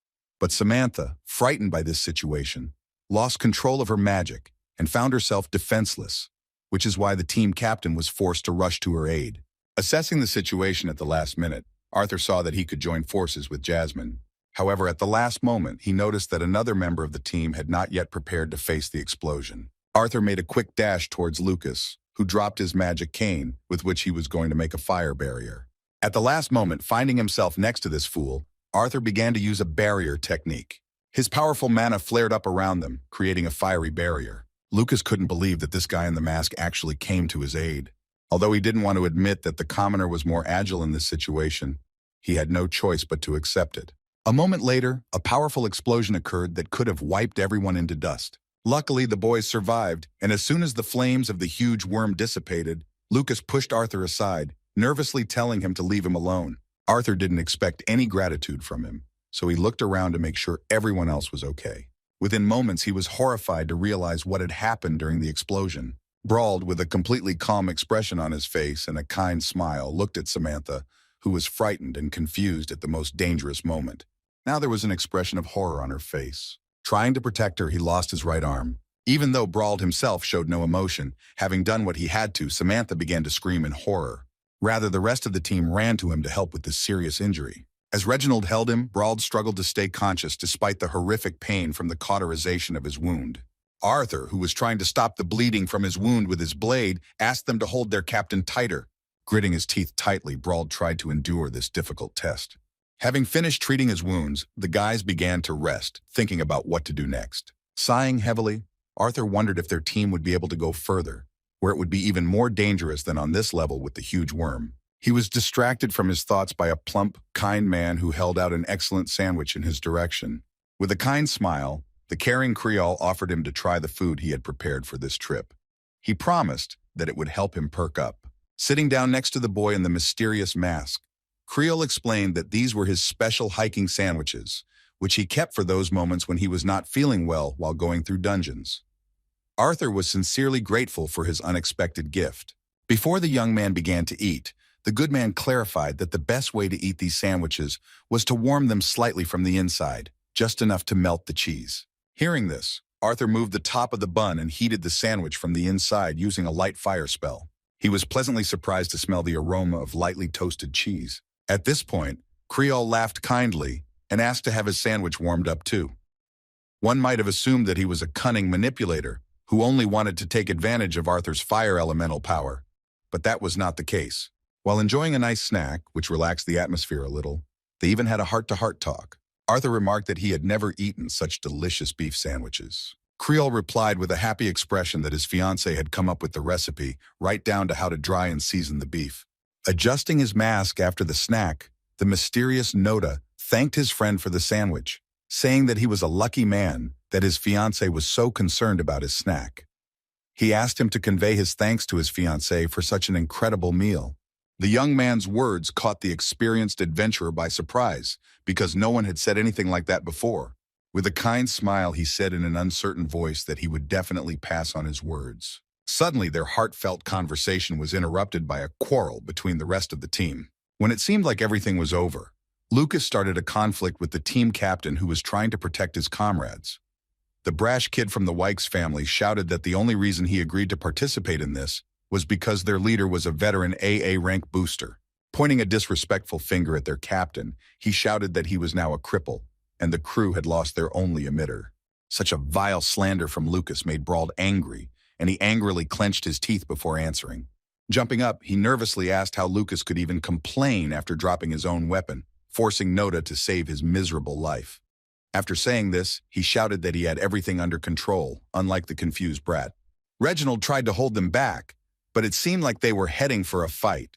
but Samantha, frightened by this situation, lost control of her magic and found herself defenseless, which is why the team captain was forced to rush to her aid. Assessing the situation at the last minute, Arthur saw that he could join forces with Jasmine. However, at the last moment, he noticed that another member of the team had not yet prepared to face the explosion. Arthur made a quick dash towards Lucas, who dropped his magic cane, with which he was going to make a fire barrier. At the last moment, finding himself next to this fool, Arthur began to use a barrier technique. His powerful mana flared up around them, creating a fiery barrier. Lucas couldn't believe that this guy in the mask actually came to his aid. Although he didn't want to admit that the commoner was more agile in this situation, he had no choice but to accept it. A moment later, a powerful explosion occurred that could have wiped everyone into dust. Luckily, the boys survived, and as soon as the flames of the huge worm dissipated, Lucas pushed Arthur aside, nervously telling him to leave him alone. Arthur didn't expect any gratitude from him, so he looked around to make sure everyone else was okay. Within moments, he was horrified to realize what had happened during the explosion. Brawl, with a completely calm expression on his face and a kind smile, looked at Samantha, who was frightened and confused at the most dangerous moment. Now there was an expression of horror on her face. Trying to protect her, he lost his right arm. Even though Brawl himself showed no emotion, having done what he had to, Samantha began to scream in horror. Rather, the rest of the team ran to him to help with this serious injury. As Reginald held him, Brawl struggled to stay conscious despite the horrific pain from the cauterization of his wound. Arthur, who was trying to stop the bleeding from his wound with his blade, asked them to hold their captain tighter. Gritting his teeth tightly, Brawl tried to endure this difficult test. Having finished treating his wounds, the guys began to rest, thinking about what to do next. Sighing heavily, Arthur wondered if their team would be able to go further, where it would be even more dangerous than on this level with the huge worm. He was distracted from his thoughts by a plump, kind man who held out an excellent sandwich in his direction. With a kind smile, the caring Creole offered him to try the food he had prepared for this trip. He promised that it would help him perk up. Sitting down next to the boy in the mysterious mask, Creole explained that these were his special hiking sandwiches, which he kept for those moments when he was not feeling well while going through dungeons. Arthur was sincerely grateful for his unexpected gift. Before the young man began to eat, the good man clarified that the best way to eat these sandwiches was to warm them slightly from the inside, just enough to melt the cheese. Hearing this, Arthur moved the top of the bun and heated the sandwich from the inside using a light fire spell. He was pleasantly surprised to smell the aroma of lightly toasted cheese. At this point, Creole laughed kindly and asked to have his sandwich warmed up too. One might have assumed that he was a cunning manipulator who only wanted to take advantage of Arthur's fire elemental power, but that was not the case. While enjoying a nice snack, which relaxed the atmosphere a little, they even had a heart-to-heart talk. Arthur remarked that he had never eaten such delicious beef sandwiches. Creole replied with a happy expression that his fiancée had come up with the recipe, right down to how to dry and season the beef. Adjusting his mask after the snack, the mysterious Noda thanked his friend for the sandwich, saying that he was a lucky man that his fiancée was so concerned about his snack. He asked him to convey his thanks to his fiancée for such an incredible meal. The young man's words caught the experienced adventurer by surprise, because no one had said anything like that before. With a kind smile, he said in an uncertain voice that he would definitely pass on his words. Suddenly, their heartfelt conversation was interrupted by a quarrel between the rest of the team. When it seemed like everything was over, Lucas started a conflict with the team captain who was trying to protect his comrades. The brash kid from the Wykes family shouted that the only reason he agreed to participate in this was because their leader was a veteran AA rank booster. Pointing a disrespectful finger at their captain, he shouted that he was now a cripple, and the crew had lost their only emitter. Such a vile slander from Lucas made Brauld angry, and he angrily clenched his teeth before answering. Jumping up, he nervously asked how Lucas could even complain after dropping his own weapon, forcing Noda to save his miserable life. After saying this, he shouted that he had everything under control, unlike the confused brat. Reginald tried to hold them back, but it seemed like they were heading for a fight.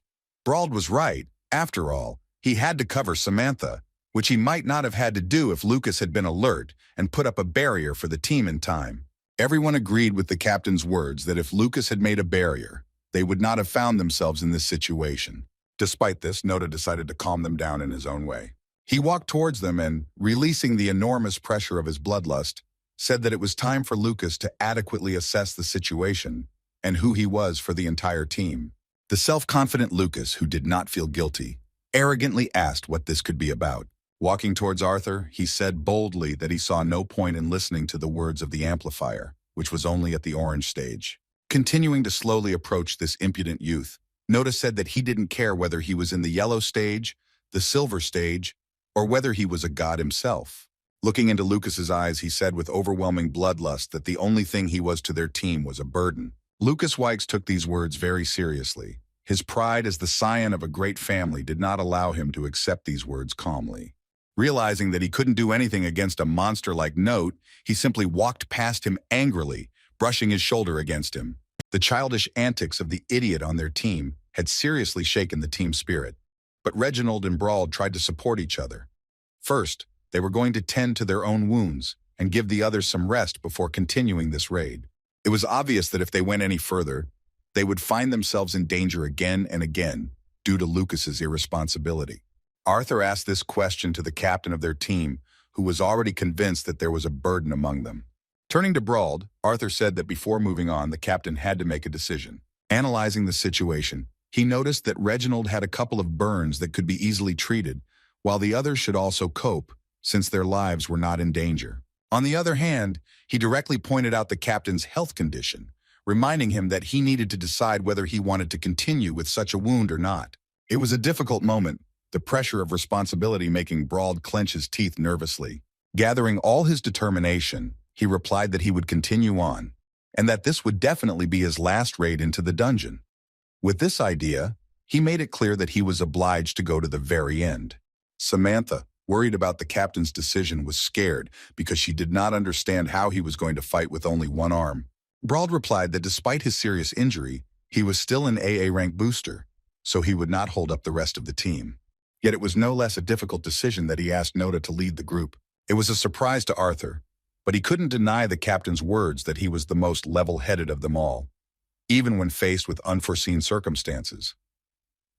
Brauld was right. After all, he had to cover Samantha, which he might not have had to do if Lucas had been alert and put up a barrier for the team in time. Everyone agreed with the captain's words that if Lucas had made a barrier, they would not have found themselves in this situation. Despite this, Noda decided to calm them down in his own way. He walked towards them and, releasing the enormous pressure of his bloodlust, said that it was time for Lucas to adequately assess the situation and who he was for the entire team. The self-confident Lucas, who did not feel guilty, arrogantly asked what this could be about. Walking towards Arthur, he said boldly that he saw no point in listening to the words of the amplifier, which was only at the orange stage. Continuing to slowly approach this impudent youth, Noda said that he didn't care whether he was in the yellow stage, the silver stage, or whether he was a god himself. Looking into Lucas's eyes, he said with overwhelming bloodlust that the only thing he was to their team was a burden. Lucas Wykes took these words very seriously. His pride as the scion of a great family did not allow him to accept these words calmly. Realizing that he couldn't do anything against a monster like Note, he simply walked past him angrily, brushing his shoulder against him. The childish antics of the idiot on their team had seriously shaken the team spirit. But Reginald and Brauld tried to support each other. First, they were going to tend to their own wounds and give the others some rest before continuing this raid. It was obvious that if they went any further, they would find themselves in danger again and again due to Lucas's irresponsibility. Arthur asked this question to the captain of their team, who was already convinced that there was a burden among them. Turning to Brauld, Arthur said that before moving on, the captain had to make a decision. Analyzing the situation, he noticed that Reginald had a couple of burns that could be easily treated, while the others should also cope, since their lives were not in danger. On the other hand, he directly pointed out the captain's health condition, reminding him that he needed to decide whether he wanted to continue with such a wound or not. It was a difficult moment, the pressure of responsibility making Brauld clench his teeth nervously. Gathering all his determination, he replied that he would continue on, and that this would definitely be his last raid into the dungeon. With this idea, he made it clear that he was obliged to go to the very end. Samantha, worried about the captain's decision, was scared because she did not understand how he was going to fight with only one arm. Brauld replied that despite his serious injury, he was still an AA rank booster, so he would not hold up the rest of the team. Yet it was no less a difficult decision that he asked Noda to lead the group. It was a surprise to Arthur, but he couldn't deny the captain's words that he was the most level-headed of them all. even when faced with unforeseen circumstances.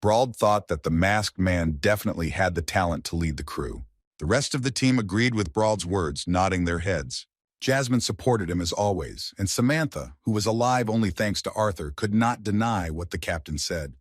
Brauld thought that the masked man definitely had the talent to lead the crew. The rest of the team agreed with Brauld's words, nodding their heads. Jasmine supported him as always, and Samantha, who was alive only thanks to Arthur, could not deny what the captain said.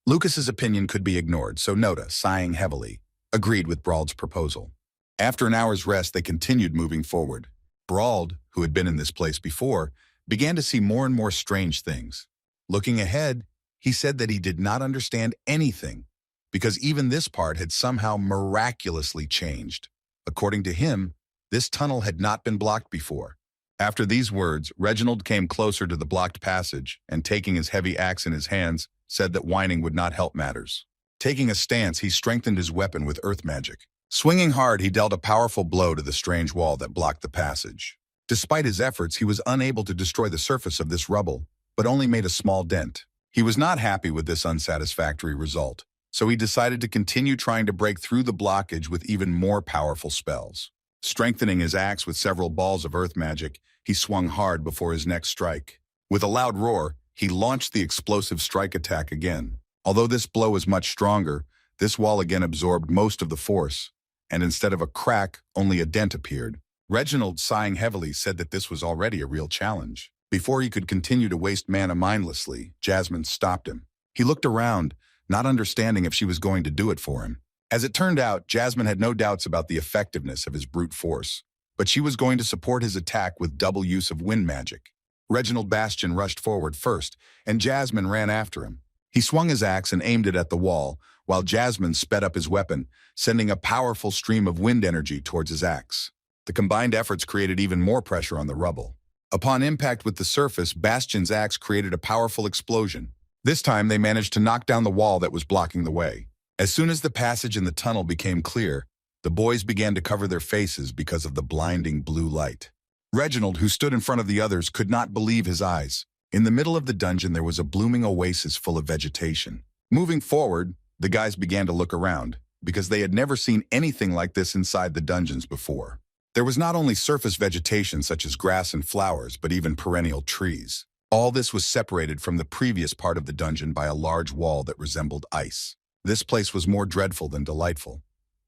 Lucas's opinion could be ignored, so Nota, sighing heavily, agreed with Brauld's proposal. After an hour's rest, they continued moving forward. Brauld, who had been in this place before, began to see more and more strange things. Looking ahead, he said that he did not understand anything, because even this part had somehow miraculously changed. According to him, this tunnel had not been blocked before. After these words, Reginald came closer to the blocked passage and, taking his heavy axe in his hands, said that whining would not help matters. Taking a stance, he strengthened his weapon with earth magic. Swinging hard, he dealt a powerful blow to the strange wall that blocked the passage. Despite his efforts, he was unable to destroy the surface of this rubble, but only made a small dent. He was not happy with this unsatisfactory result, so he decided to continue trying to break through the blockage with even more powerful spells. Strengthening his axe with several balls of earth magic, he swung hard before his next strike. With a loud roar, he launched the explosive strike attack again. Although this blow was much stronger, this wall again absorbed most of the force, and instead of a crack, only a dent appeared. Reginald, sighing heavily, said that this was already a real challenge. Before he could continue to waste mana mindlessly, Jasmine stopped him. He looked around, not understanding if she was going to do it for him. As it turned out, Jasmine had no doubts about the effectiveness of his brute force, but she was going to support his attack with double use of wind magic. Reginald Bastian rushed forward first, and Jasmine ran after him. He swung his axe and aimed it at the wall, while Jasmine sped up his weapon, sending a powerful stream of wind energy towards his axe. The combined efforts created even more pressure on the rubble. Upon impact with the surface, Bastian's axe created a powerful explosion. This time, they managed to knock down the wall that was blocking the way. As soon as the passage in the tunnel became clear, the boys began to cover their faces because of the blinding blue light. Reginald, who stood in front of the others, could not believe his eyes. In the middle of the dungeon, there was a blooming oasis full of vegetation. Moving forward, the guys began to look around, because they had never seen anything like this inside the dungeons before. There was not only surface vegetation such as grass and flowers, but even perennial trees. All this was separated from the previous part of the dungeon by a large wall that resembled ice. This place was more dreadful than delightful.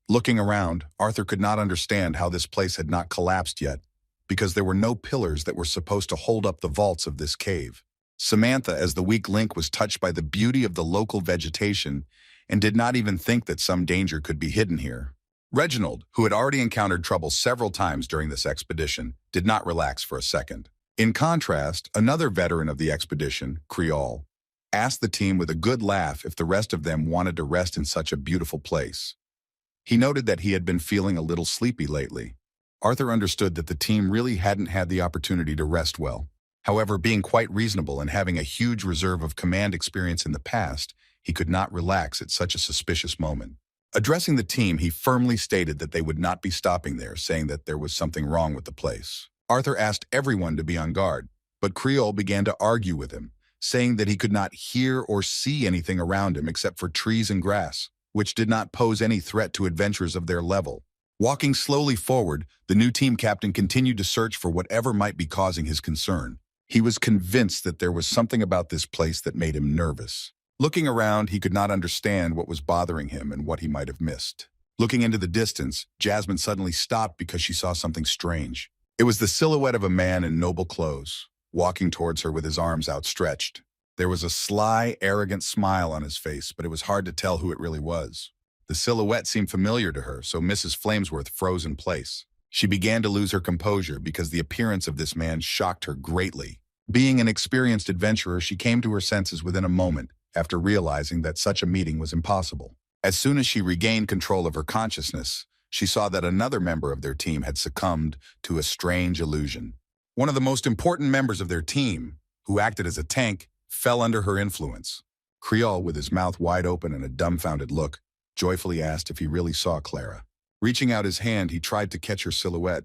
Looking around, Arthur could not understand how this place had not collapsed yet, because there were no pillars that were supposed to hold up the vaults of this cave. Samantha, as the weak link, was touched by the beauty of the local vegetation and did not even think that some danger could be hidden here. Reginald, who had already encountered trouble several times during this expedition, did not relax for a second. In contrast, another veteran of the expedition, Creole, asked the team with a good laugh if the rest of them wanted to rest in such a beautiful place. He noted that he had been feeling a little sleepy lately. Arthur understood that the team really hadn't had the opportunity to rest well. However, being quite reasonable and having a huge reserve of command experience in the past, he could not relax at such a suspicious moment. Addressing the team, he firmly stated that they would not be stopping there, saying that there was something wrong with the place. Arthur asked everyone to be on guard, but Creole began to argue with him, saying that he could not hear or see anything around him except for trees and grass, which did not pose any threat to adventurers of their level. Walking slowly forward, the new team captain continued to search for whatever might be causing his concern. He was convinced that there was something about this place that made him nervous. Looking around, he could not understand what was bothering him and what he might have missed. Looking into the distance, Jasmine suddenly stopped because she saw something strange. It was the silhouette of a man in noble clothes, walking towards her with his arms outstretched. There was a sly, arrogant smile on his face, but it was hard to tell who it really was. The silhouette seemed familiar to her, so Mrs. Flamesworth froze in place. She began to lose her composure because the appearance of this man shocked her greatly. Being an experienced adventurer, she came to her senses within a moment, after realizing that such a meeting was impossible. As soon as she regained control of her consciousness, she saw that another member of their team had succumbed to a strange illusion. One of the most important members of their team, who acted as a tank, fell under her influence. Creole, with his mouth wide open and a dumbfounded look, joyfully asked if he really saw Clara. Reaching out his hand, he tried to catch her silhouette,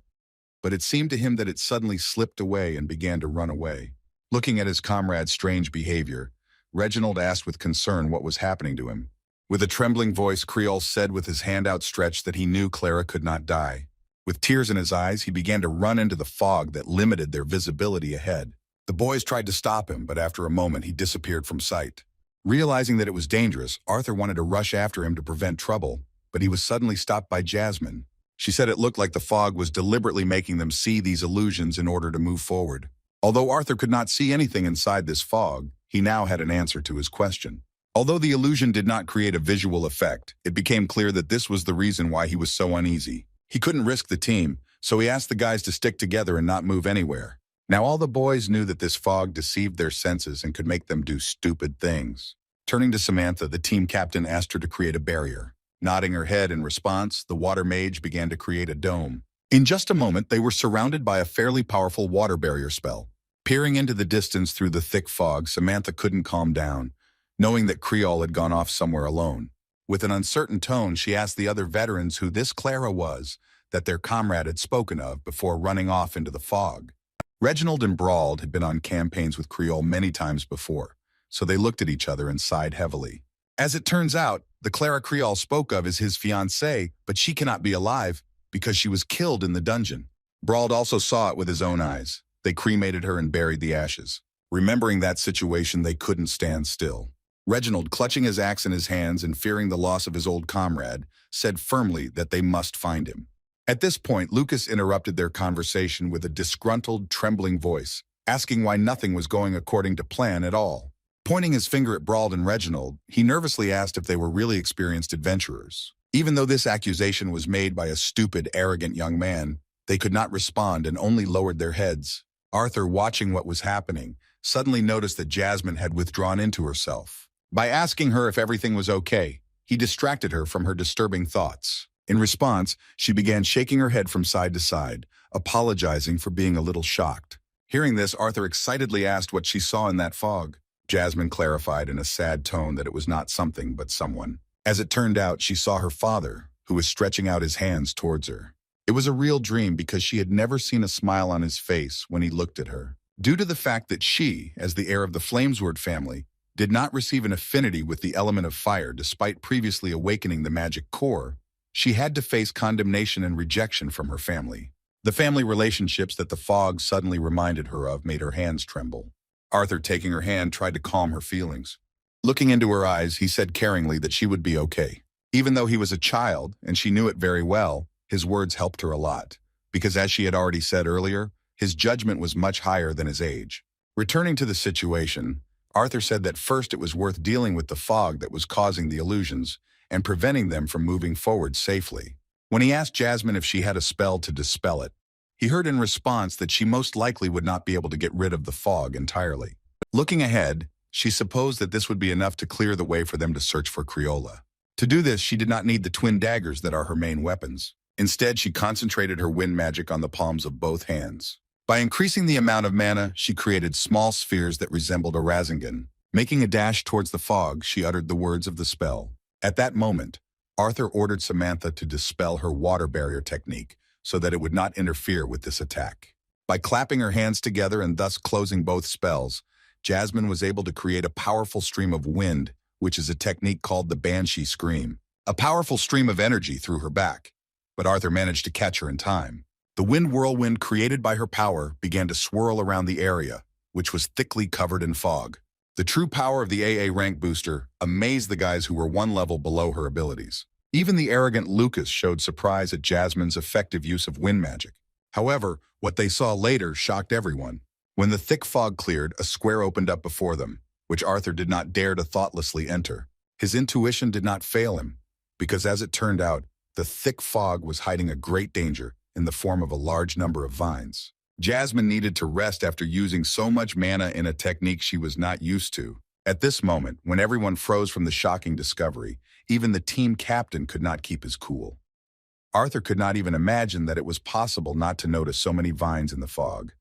but it seemed to him that it suddenly slipped away and began to run away. Looking at his comrade's strange behavior, Reginald asked with concern what was happening to him. With a trembling voice, Creole said with his hand outstretched that he knew Clara could not die. With tears in his eyes, he began to run into the fog that limited their visibility ahead. The boys tried to stop him, but after a moment he disappeared from sight. Realizing that it was dangerous, Arthur wanted to rush after him to prevent trouble, but he was suddenly stopped by Jasmine. She said it looked like the fog was deliberately making them see these illusions in order to move forward. Although Arthur could not see anything inside this fog, he now had an answer to his question. Although the illusion did not create a visual effect, it became clear that this was the reason why he was so uneasy. He couldn't risk the team, so he asked the guys to stick together and not move anywhere. Now all the boys knew that this fog deceived their senses and could make them do stupid things. Turning to Samantha, the team captain asked her to create a barrier. Nodding her head in response, the water mage began to create a dome. In just a moment, they were surrounded by a fairly powerful water barrier spell. Peering into the distance through the thick fog, Samantha couldn't calm down, knowing that Creole had gone off somewhere alone. With an uncertain tone, she asked the other veterans who this Clara was that their comrade had spoken of before running off into the fog. Reginald and Brauld had been on campaigns with Creole many times before, so they looked at each other and sighed heavily. As it turns out, the Clara Creole spoke of is his fiancée, but she cannot be alive because she was killed in the dungeon. Brauld also saw it with his own eyes. They cremated her and buried the ashes. Remembering that situation, they couldn't stand still. Reginald, clutching his axe in his hands and fearing the loss of his old comrade, said firmly that they must find him. At this point, Lucas interrupted their conversation with a disgruntled, trembling voice, asking why nothing was going according to plan at all. Pointing his finger at Brauld and Reginald, he nervously asked if they were really experienced adventurers. Even though this accusation was made by a stupid, arrogant young man, they could not respond and only lowered their heads. Arthur, watching what was happening, suddenly noticed that Jasmine had withdrawn into herself. By asking her if everything was okay, he distracted her from her disturbing thoughts. In response, she began shaking her head from side to side, apologizing for being a little shocked. Hearing this, Arthur excitedly asked what she saw in that fog. Jasmine clarified in a sad tone that it was not something but someone. As it turned out, she saw her father, who was stretching out his hands towards her. It was a real dream because she had never seen a smile on his face when he looked at her. Due to the fact that she, as the heir of the Flamesword family, did not receive an affinity with the element of fire despite previously awakening the magic core, she had to face condemnation and rejection from her family. The family relationships that the fog suddenly reminded her of made her hands tremble. Arthur, taking her hand, tried to calm her feelings. Looking into her eyes, he said caringly that she would be okay. Even though he was a child, and she knew it very well, his words helped her a lot, because as she had already said earlier, his judgment was much higher than his age. Returning to the situation, Arthur said that first it was worth dealing with the fog that was causing the illusions and preventing them from moving forward safely. When he asked Jasmine if she had a spell to dispel it, he heard in response that she most likely would not be able to get rid of the fog entirely. Looking ahead, she supposed that this would be enough to clear the way for them to search for Creola. To do this, she did not need the twin daggers that are her main weapons. Instead, she concentrated her wind magic on the palms of both hands. By increasing the amount of mana, she created small spheres that resembled a Rasengan. Making a dash towards the fog, she uttered the words of the spell. At that moment, Arthur ordered Samantha to dispel her water barrier technique so that it would not interfere with this attack. By clapping her hands together and thus closing both spells, Jasmine was able to create a powerful stream of wind, which is a technique called the Banshee Scream. A powerful stream of energy through her back, but Arthur managed to catch her in time. The wind whirlwind created by her power began to swirl around the area, which was thickly covered in fog. The true power of the AA rank booster amazed the guys who were one level below her abilities. Even the arrogant Lucas showed surprise at Jasmine's effective use of wind magic. However, what they saw later shocked everyone. When the thick fog cleared, a square opened up before them, which Arthur did not dare to thoughtlessly enter. His intuition did not fail him, because as it turned out, the thick fog was hiding a great danger in the form of a large number of vines. Jasmine needed to rest after using so much mana in a technique she was not used to. At this moment, when everyone froze from the shocking discovery, even the team captain could not keep his cool. Arthur could not even imagine that it was possible not to notice so many vines in the fog.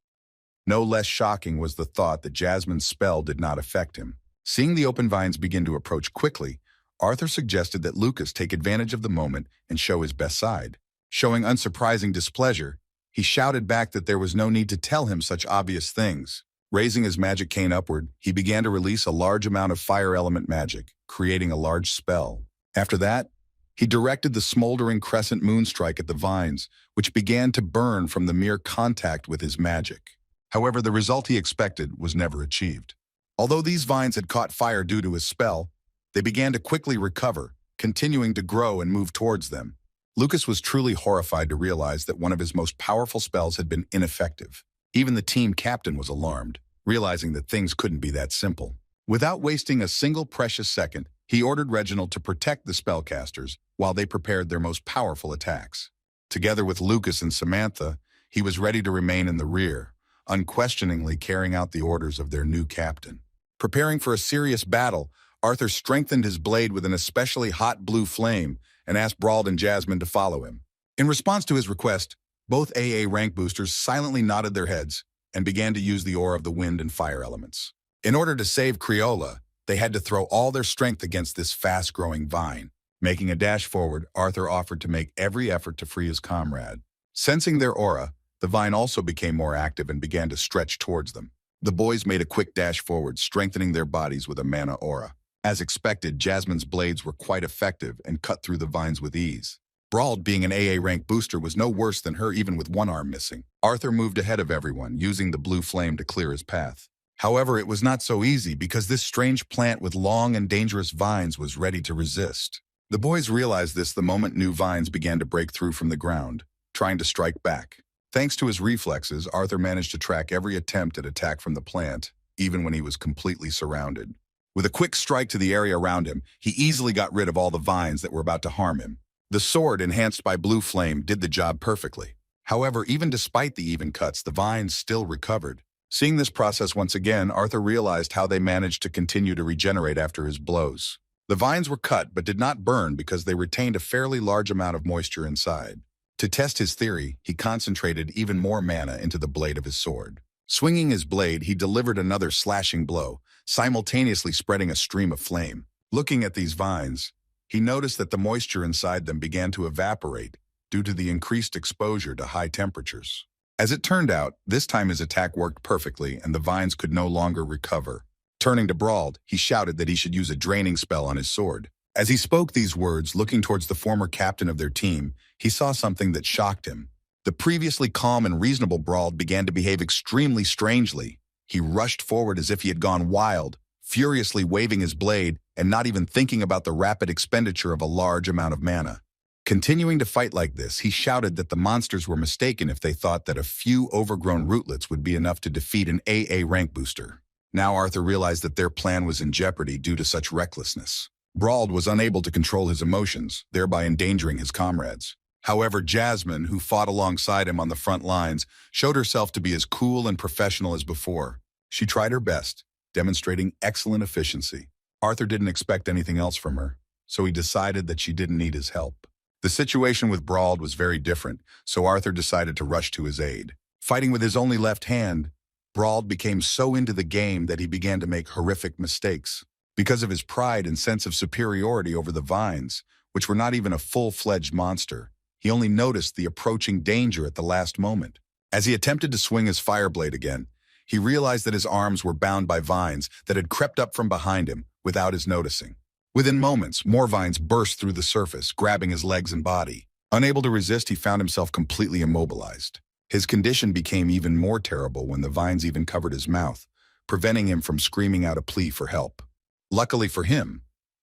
No less shocking was the thought that Jasmine's spell did not affect him. Seeing the open vines begin to approach quickly, Arthur suggested that Lucas take advantage of the moment and show his best side. Showing unsurprising displeasure, he shouted back that there was no need to tell him such obvious things. Raising his magic cane upward, he began to release a large amount of fire element magic, creating a large spell. After that, he directed the smoldering crescent moonstrike at the vines, which began to burn from the mere contact with his magic. However, the result he expected was never achieved. Although these vines had caught fire due to his spell, they began to quickly recover, continuing to grow and move towards them. Lucas was truly horrified to realize that one of his most powerful spells had been ineffective. Even the team captain was alarmed, realizing that things couldn't be that simple. Without wasting a single precious second, he ordered Reginald to protect the spellcasters while they prepared their most powerful attacks. Together with Lucas and Samantha, he was ready to remain in the rear, unquestioningly carrying out the orders of their new captain. Preparing for a serious battle, Arthur strengthened his blade with an especially hot blue flame and asked Brauld and Jasmine to follow him. In response to his request, both AA rank boosters silently nodded their heads and began to use the aura of the wind and fire elements. In order to save Crayola, they had to throw all their strength against this fast-growing vine. Making a dash forward, Arthur offered to make every effort to free his comrade. Sensing their aura, the vine also became more active and began to stretch towards them. The boys made a quick dash forward, strengthening their bodies with a mana aura. As expected, Jasmine's blades were quite effective and cut through the vines with ease. Brauld, being an AA rank booster, was no worse than her even with one arm missing. Arthur moved ahead of everyone, using the blue flame to clear his path. However, it was not so easy because this strange plant with long and dangerous vines was ready to resist. The boys realized this the moment new vines began to break through from the ground, trying to strike back. Thanks to his reflexes, Arthur managed to track every attempt at attack from the plant, even when he was completely surrounded. With a quick strike to the area around him, he easily got rid of all the vines that were about to harm him. The sword, enhanced by blue flame, did the job perfectly. However, even despite the even cuts, the vines still recovered. Seeing this process once again, Arthur realized how they managed to continue to regenerate after his blows. The vines were cut but did not burn because they retained a fairly large amount of moisture inside. To test his theory, he concentrated even more mana into the blade of his sword. Swinging his blade, he delivered another slashing blow, simultaneously spreading a stream of flame. Looking at these vines, he noticed that the moisture inside them began to evaporate due to the increased exposure to high temperatures. As it turned out, this time his attack worked perfectly and the vines could no longer recover. Turning to Brauld, he shouted that he should use a draining spell on his sword. As he spoke these words, looking towards the former captain of their team, he saw something that shocked him. The previously calm and reasonable Brauld began to behave extremely strangely. He rushed forward as if he had gone wild, furiously waving his blade and not even thinking about the rapid expenditure of a large amount of mana. Continuing to fight like this, he shouted that the monsters were mistaken if they thought that a few overgrown rootlets would be enough to defeat an AA rank booster. Now Arthur realized that their plan was in jeopardy due to such recklessness. Brauld was unable to control his emotions, thereby endangering his comrades. However, Jasmine, who fought alongside him on the front lines, showed herself to be as cool and professional as before. She tried her best, demonstrating excellent efficiency. Arthur didn't expect anything else from her, so he decided that she didn't need his help. The situation with Brauld was very different, so Arthur decided to rush to his aid. Fighting with his only left hand, Brauld became so into the game that he began to make horrific mistakes. Because of his pride and sense of superiority over the vines, which were not even a full-fledged monster, he only noticed the approaching danger at the last moment. As he attempted to swing his fire blade again, he realized that his arms were bound by vines that had crept up from behind him without his noticing. Within moments, more vines burst through the surface, grabbing his legs and body. Unable to resist, he found himself completely immobilized. His condition became even more terrible when the vines even covered his mouth, preventing him from screaming out a plea for help. Luckily for him,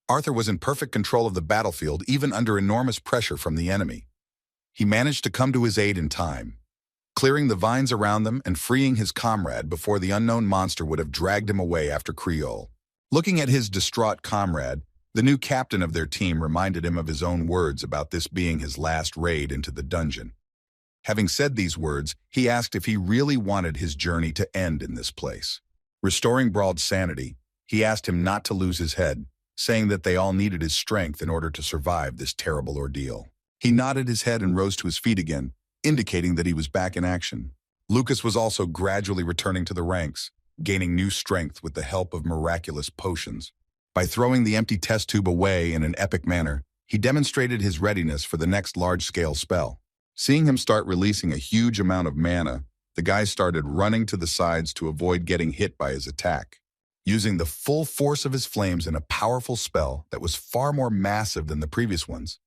Arthur was in perfect control of the battlefield even under enormous pressure from the enemy. He managed to come to his aid in time, clearing the vines around them and freeing his comrade before the unknown monster would have dragged him away after Creole. Looking at his distraught comrade, the new captain of their team reminded him of his own words about this being his last raid into the dungeon. Having said these words, he asked if he really wanted his journey to end in this place. Restoring Brauld's sanity, he asked him not to lose his head, saying that they all needed his strength in order to survive this terrible ordeal. He nodded his head and rose to his feet again, indicating that he was back in action. Lucas was also gradually returning to the ranks, gaining new strength with the help of miraculous potions. By throwing the empty test tube away in an epic manner, he demonstrated his readiness for the next large-scale spell. Seeing him start releasing a huge amount of mana, the guys started running to the sides to avoid getting hit by his attack. Using the full force of his flames in a powerful spell that was far more massive than the previous ones,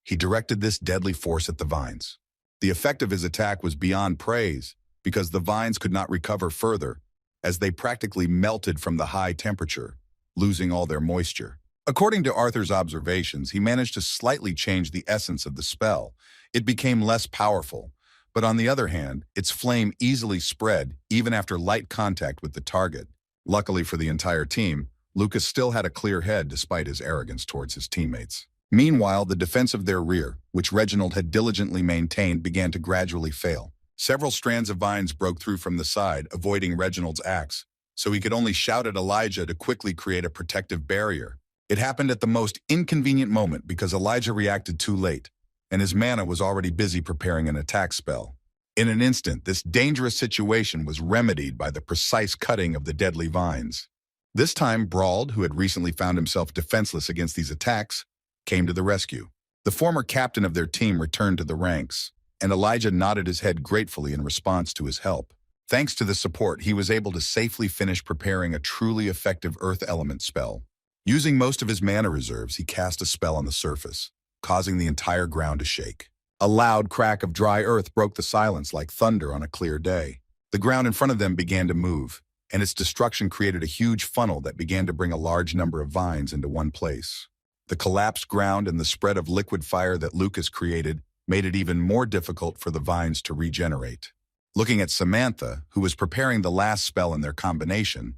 he directed this deadly force at the vines. The effect of his attack was beyond praise, because the vines could not recover further, as they practically melted from the high temperature, losing all their moisture. According to Arthur's observations, he managed to slightly change the essence of the spell. It became less powerful, but on the other hand, its flame easily spread even after light contact with the target. Luckily for the entire team, Lucas still had a clear head despite his arrogance towards his teammates. Meanwhile, the defense of their rear, which Reginald had diligently maintained, began to gradually fail. Several strands of vines broke through from the side, avoiding Reginald's axe, so he could only shout at Elijah to quickly create a protective barrier. It happened at the most inconvenient moment because Elijah reacted too late, and his mana was already busy preparing an attack spell. In an instant, this dangerous situation was remedied by the precise cutting of the deadly vines. This time, Brauld, who had recently found himself defenseless against these attacks, came to the rescue. The former captain of their team returned to the ranks, and Elijah nodded his head gratefully in response to his help. Thanks to the support, he was able to safely finish preparing a truly effective earth element spell. Using most of his mana reserves, he cast a spell on the surface, causing the entire ground to shake. A loud crack of dry earth broke the silence like thunder on a clear day. The ground in front of them began to move, and its destruction created a huge funnel that began to bring a large number of vines into one place. The collapsed ground and the spread of liquid fire that Lucas created made it even more difficult for the vines to regenerate. Looking at Samantha, who was preparing the last spell in their combination,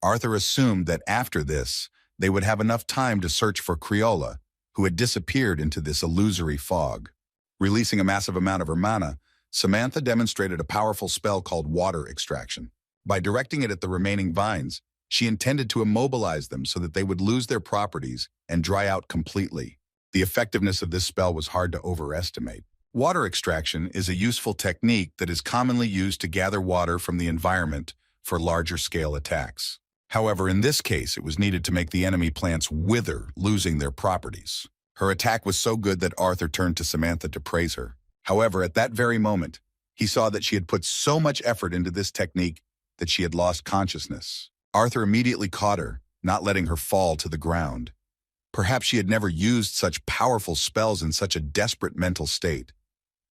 Arthur assumed that after this, they would have enough time to search for Criolla, who had disappeared into this illusory fog. Releasing a massive amount of her mana, Samantha demonstrated a powerful spell called water extraction. By directing it at the remaining vines, she intended to immobilize them so that they would lose their properties and dry out completely. The effectiveness of this spell was hard to overestimate. Water extraction is a useful technique that is commonly used to gather water from the environment for larger-scale attacks. However, in this case, it was needed to make the enemy plants wither, losing their properties. Her attack was so good that Arthur turned to Samantha to praise her. However, at that very moment, he saw that she had put so much effort into this technique that she had lost consciousness. Arthur immediately caught her, not letting her fall to the ground. Perhaps she had never used such powerful spells in such a desperate mental state.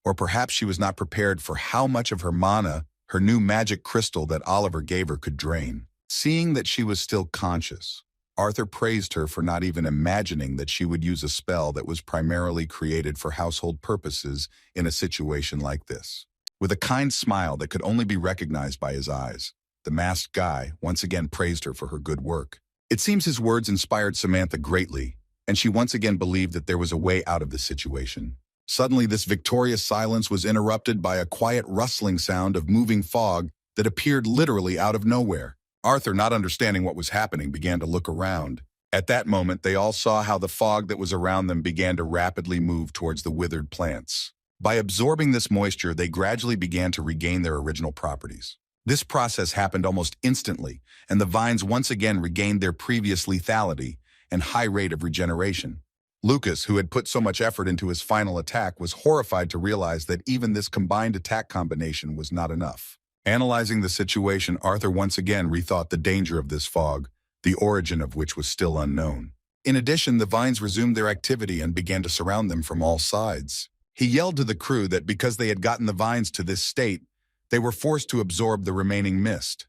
Or perhaps she was not prepared for how much of her mana her new magic crystal that Oliver gave her could drain. Seeing that she was still conscious, Arthur praised her for not even imagining that she would use a spell that was primarily created for household purposes in a situation like this. With a kind smile that could only be recognized by his eyes, the masked guy once again praised her for her good work. It seems his words inspired Samantha greatly, and she once again believed that there was a way out of this situation. Suddenly, this victorious silence was interrupted by a quiet rustling sound of moving fog that appeared literally out of nowhere. Arthur, not understanding what was happening, began to look around. At that moment, they all saw how the fog that was around them began to rapidly move towards the withered plants. By absorbing this moisture, they gradually began to regain their original properties. This process happened almost instantly, and the vines once again regained their previous lethality and high rate of regeneration. Lucas, who had put so much effort into his final attack, was horrified to realize that even this combined attack combination was not enough. Analyzing the situation, Arthur once again rethought the danger of this fog, the origin of which was still unknown. In addition, the vines resumed their activity and began to surround them from all sides. He yelled to the crew that because they had gotten the vines to this state, they were forced to absorb the remaining mist.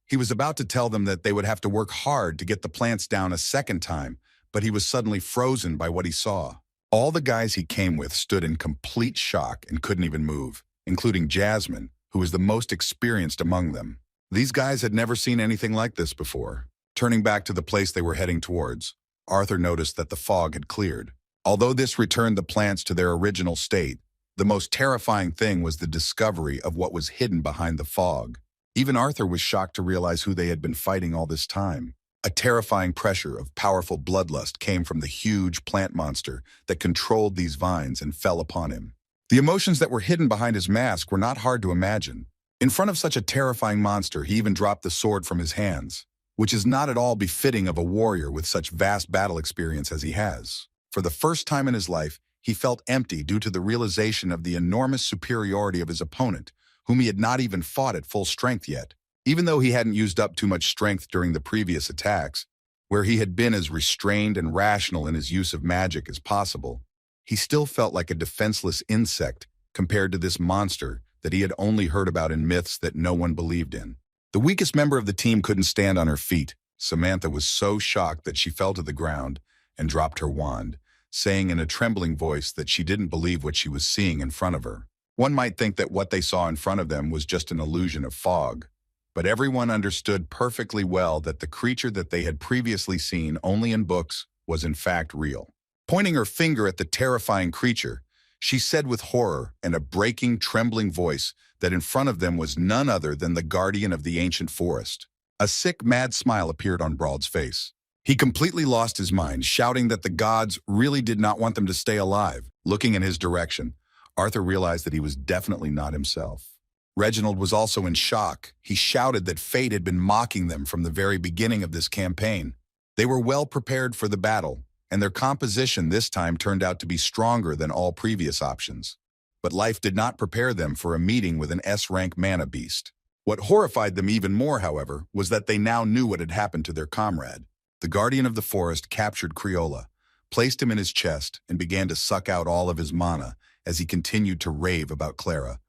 He was about to tell them that they would have to work hard to get the plants down a second time, but he was suddenly frozen by what he saw. All the guys he came with stood in complete shock and couldn't even move, including Jasmine, who was the most experienced among them. These guys had never seen anything like this before. Turning back to the place they were heading towards, Arthur noticed that the fog had cleared. Although this returned the plants to their original state, the most terrifying thing was the discovery of what was hidden behind the fog. Even Arthur was shocked to realize who they had been fighting all this time. A terrifying pressure of powerful bloodlust came from the huge plant monster that controlled these vines and fell upon him. The emotions that were hidden behind his mask were not hard to imagine. In front of such a terrifying monster, he even dropped the sword from his hands, which is not at all befitting of a warrior with such vast battle experience as he has. For the first time in his life, he felt empty due to the realization of the enormous superiority of his opponent, whom he had not even fought at full strength yet. Even though he hadn't used up too much strength during the previous attacks, where he had been as restrained and rational in his use of magic as possible, he still felt like a defenseless insect compared to this monster that he had only heard about in myths that no one believed in. The weakest member of the team couldn't stand on her feet. Samantha was so shocked that she fell to the ground and dropped her wand, saying in a trembling voice that she didn't believe what she was seeing in front of her. One might think that what they saw in front of them was just an illusion of fog, but everyone understood perfectly well that the creature that they had previously seen only in books was in fact real. Pointing her finger at the terrifying creature, she said with horror and a breaking, trembling voice that in front of them was none other than the guardian of the ancient forest. A sick, mad smile appeared on Brawl's face. He completely lost his mind, shouting that the gods really did not want them to stay alive. Looking in his direction, Arthur realized that he was definitely not himself. Reginald was also in shock. He shouted that fate had been mocking them from the very beginning of this campaign. They were well prepared for the battle, and their composition this time turned out to be stronger than all previous options. But life did not prepare them for a meeting with an S-rank mana beast. What horrified them even more, however, was that they now knew what had happened to their comrade. The guardian of the forest captured Crayola, placed him in his chest, and began to suck out all of his mana as he continued to rave about Clara,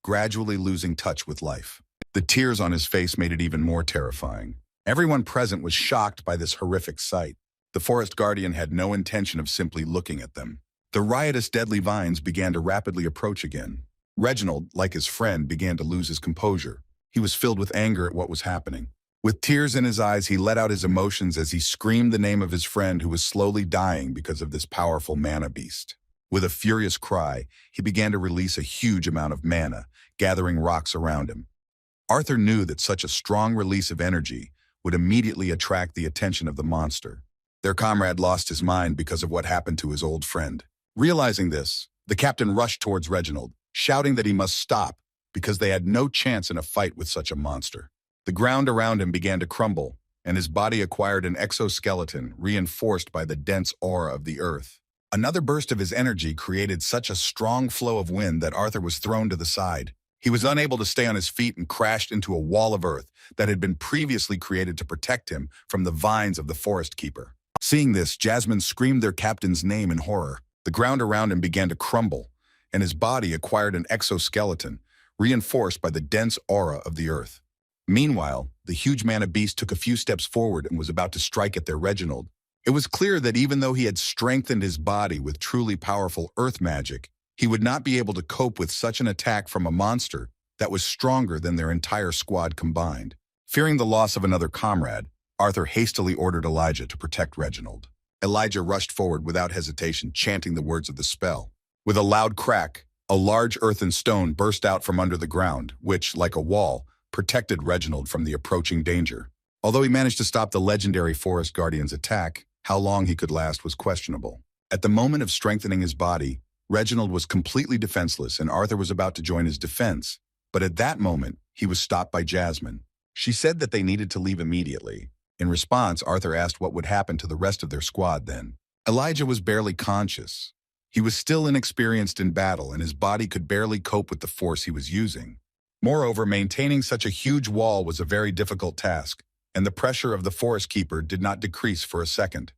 gradually losing touch with life. The tears on his face made it even more terrifying. Everyone present was shocked by this horrific sight. The forest guardian had no intention of simply looking at them. The riotous deadly vines began to rapidly approach again. Reginald, like his friend, began to lose his composure. He was filled with anger at what was happening. With tears in his eyes, he let out his emotions as he screamed the name of his friend who was slowly dying because of this powerful mana beast. With a furious cry, he began to release a huge amount of mana, gathering rocks around him. Arthur knew that such a strong release of energy would immediately attract the attention of the monster. Their comrade lost his mind because of what happened to his old friend. Realizing this, the captain rushed towards Reginald, shouting that he must stop because they had no chance in a fight with such a monster. The ground around him began to crumble, and his body acquired an exoskeleton reinforced by the dense aura of the earth. Another burst of his energy created such a strong flow of wind that Arthur was thrown to the side. He was unable to stay on his feet and crashed into a wall of earth that had been previously created to protect him from the vines of the forest keeper. Seeing this, Jasmine screamed their captain's name in horror. The ground around him began to crumble, and his body acquired an exoskeleton, reinforced by the dense aura of the earth. Meanwhile, the huge mana beast took a few steps forward and was about to strike at their Reginald. It was clear that even though he had strengthened his body with truly powerful earth magic, he would not be able to cope with such an attack from a monster that was stronger than their entire squad combined. Fearing the loss of another comrade, Arthur hastily ordered Elijah to protect Reginald. Elijah rushed forward without hesitation, chanting the words of the spell. With a loud crack, a large earthen stone burst out from under the ground, which, like a wall, protected Reginald from the approaching danger. Although he managed to stop the legendary forest guardian's attack, how long he could last was questionable. At the moment of strengthening his body, Reginald was completely defenseless and Arthur was about to join his defense. But at that moment, he was stopped by Jasmine. She said that they needed to leave immediately. In response, Arthur asked what would happen to the rest of their squad then. Elijah was barely conscious. He was still inexperienced in battle and his body could barely cope with the force he was using. Moreover, maintaining such a huge wall was a very difficult task, and the pressure of the forest keeper did not decrease for a second.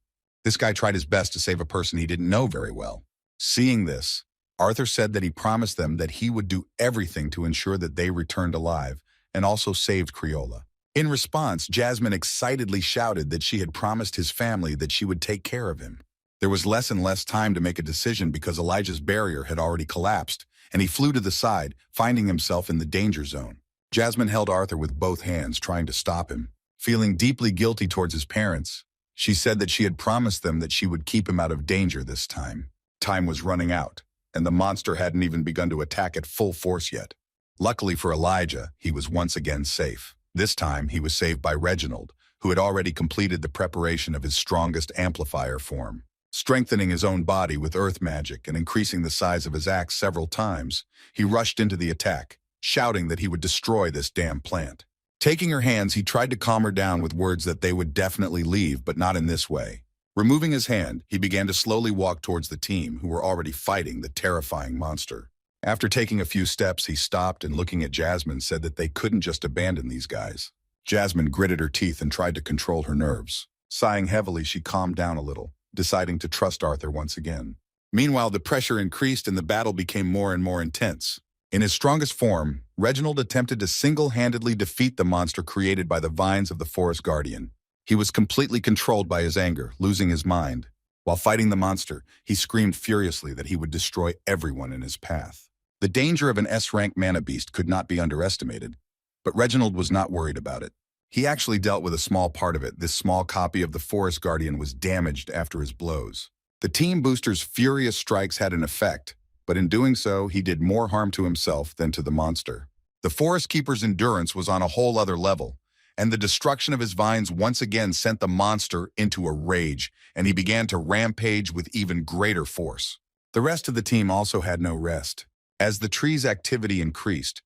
This guy tried his best to save a person he didn't know very well. Seeing this, Arthur said that he promised them that he would do everything to ensure that they returned alive, and also saved Crayola. In response, Jasmine excitedly shouted that she had promised his family that she would take care of him. There was less and less time to make a decision because Elijah's barrier had already collapsed, and he flew to the side, finding himself in the danger zone. Jasmine held Arthur with both hands, trying to stop him. Feeling deeply guilty towards his parents, she said that she had promised them that she would keep him out of danger this time. Time was running out, and the monster hadn't even begun to attack at full force yet. Luckily for Elijah, he was once again safe. This time, he was saved by Reginald, who had already completed the preparation of his strongest amplifier form. Strengthening his own body with earth magic and increasing the size of his axe several times, he rushed into the attack, shouting that he would destroy this damn plant. Taking her hands, he tried to calm her down with words that they would definitely leave, but not in this way. Removing his hand, he began to slowly walk towards the team, who were already fighting the terrifying monster. After taking a few steps, he stopped and looking at Jasmine said that they couldn't just abandon these guys. Jasmine gritted her teeth and tried to control her nerves. Sighing heavily, she calmed down a little, deciding to trust Arthur once again. Meanwhile, the pressure increased and the battle became more and more intense. In his strongest form, Reginald attempted to single-handedly defeat the monster created by the vines of the Forest Guardian. He was completely controlled by his anger, losing his mind. While fighting the monster, he screamed furiously that he would destroy everyone in his path. The danger of an S-rank mana beast could not be underestimated, but Reginald was not worried about it. He actually dealt with a small part of it. This small copy of the Forest Guardian was damaged after his blows. The team booster's furious strikes had an effect, but in doing so, he did more harm to himself than to the monster. The Forest Keeper's endurance was on a whole other level, and the destruction of his vines once again sent the monster into a rage, and he began to rampage with even greater force. The rest of the team also had no rest. As the tree's activity increased,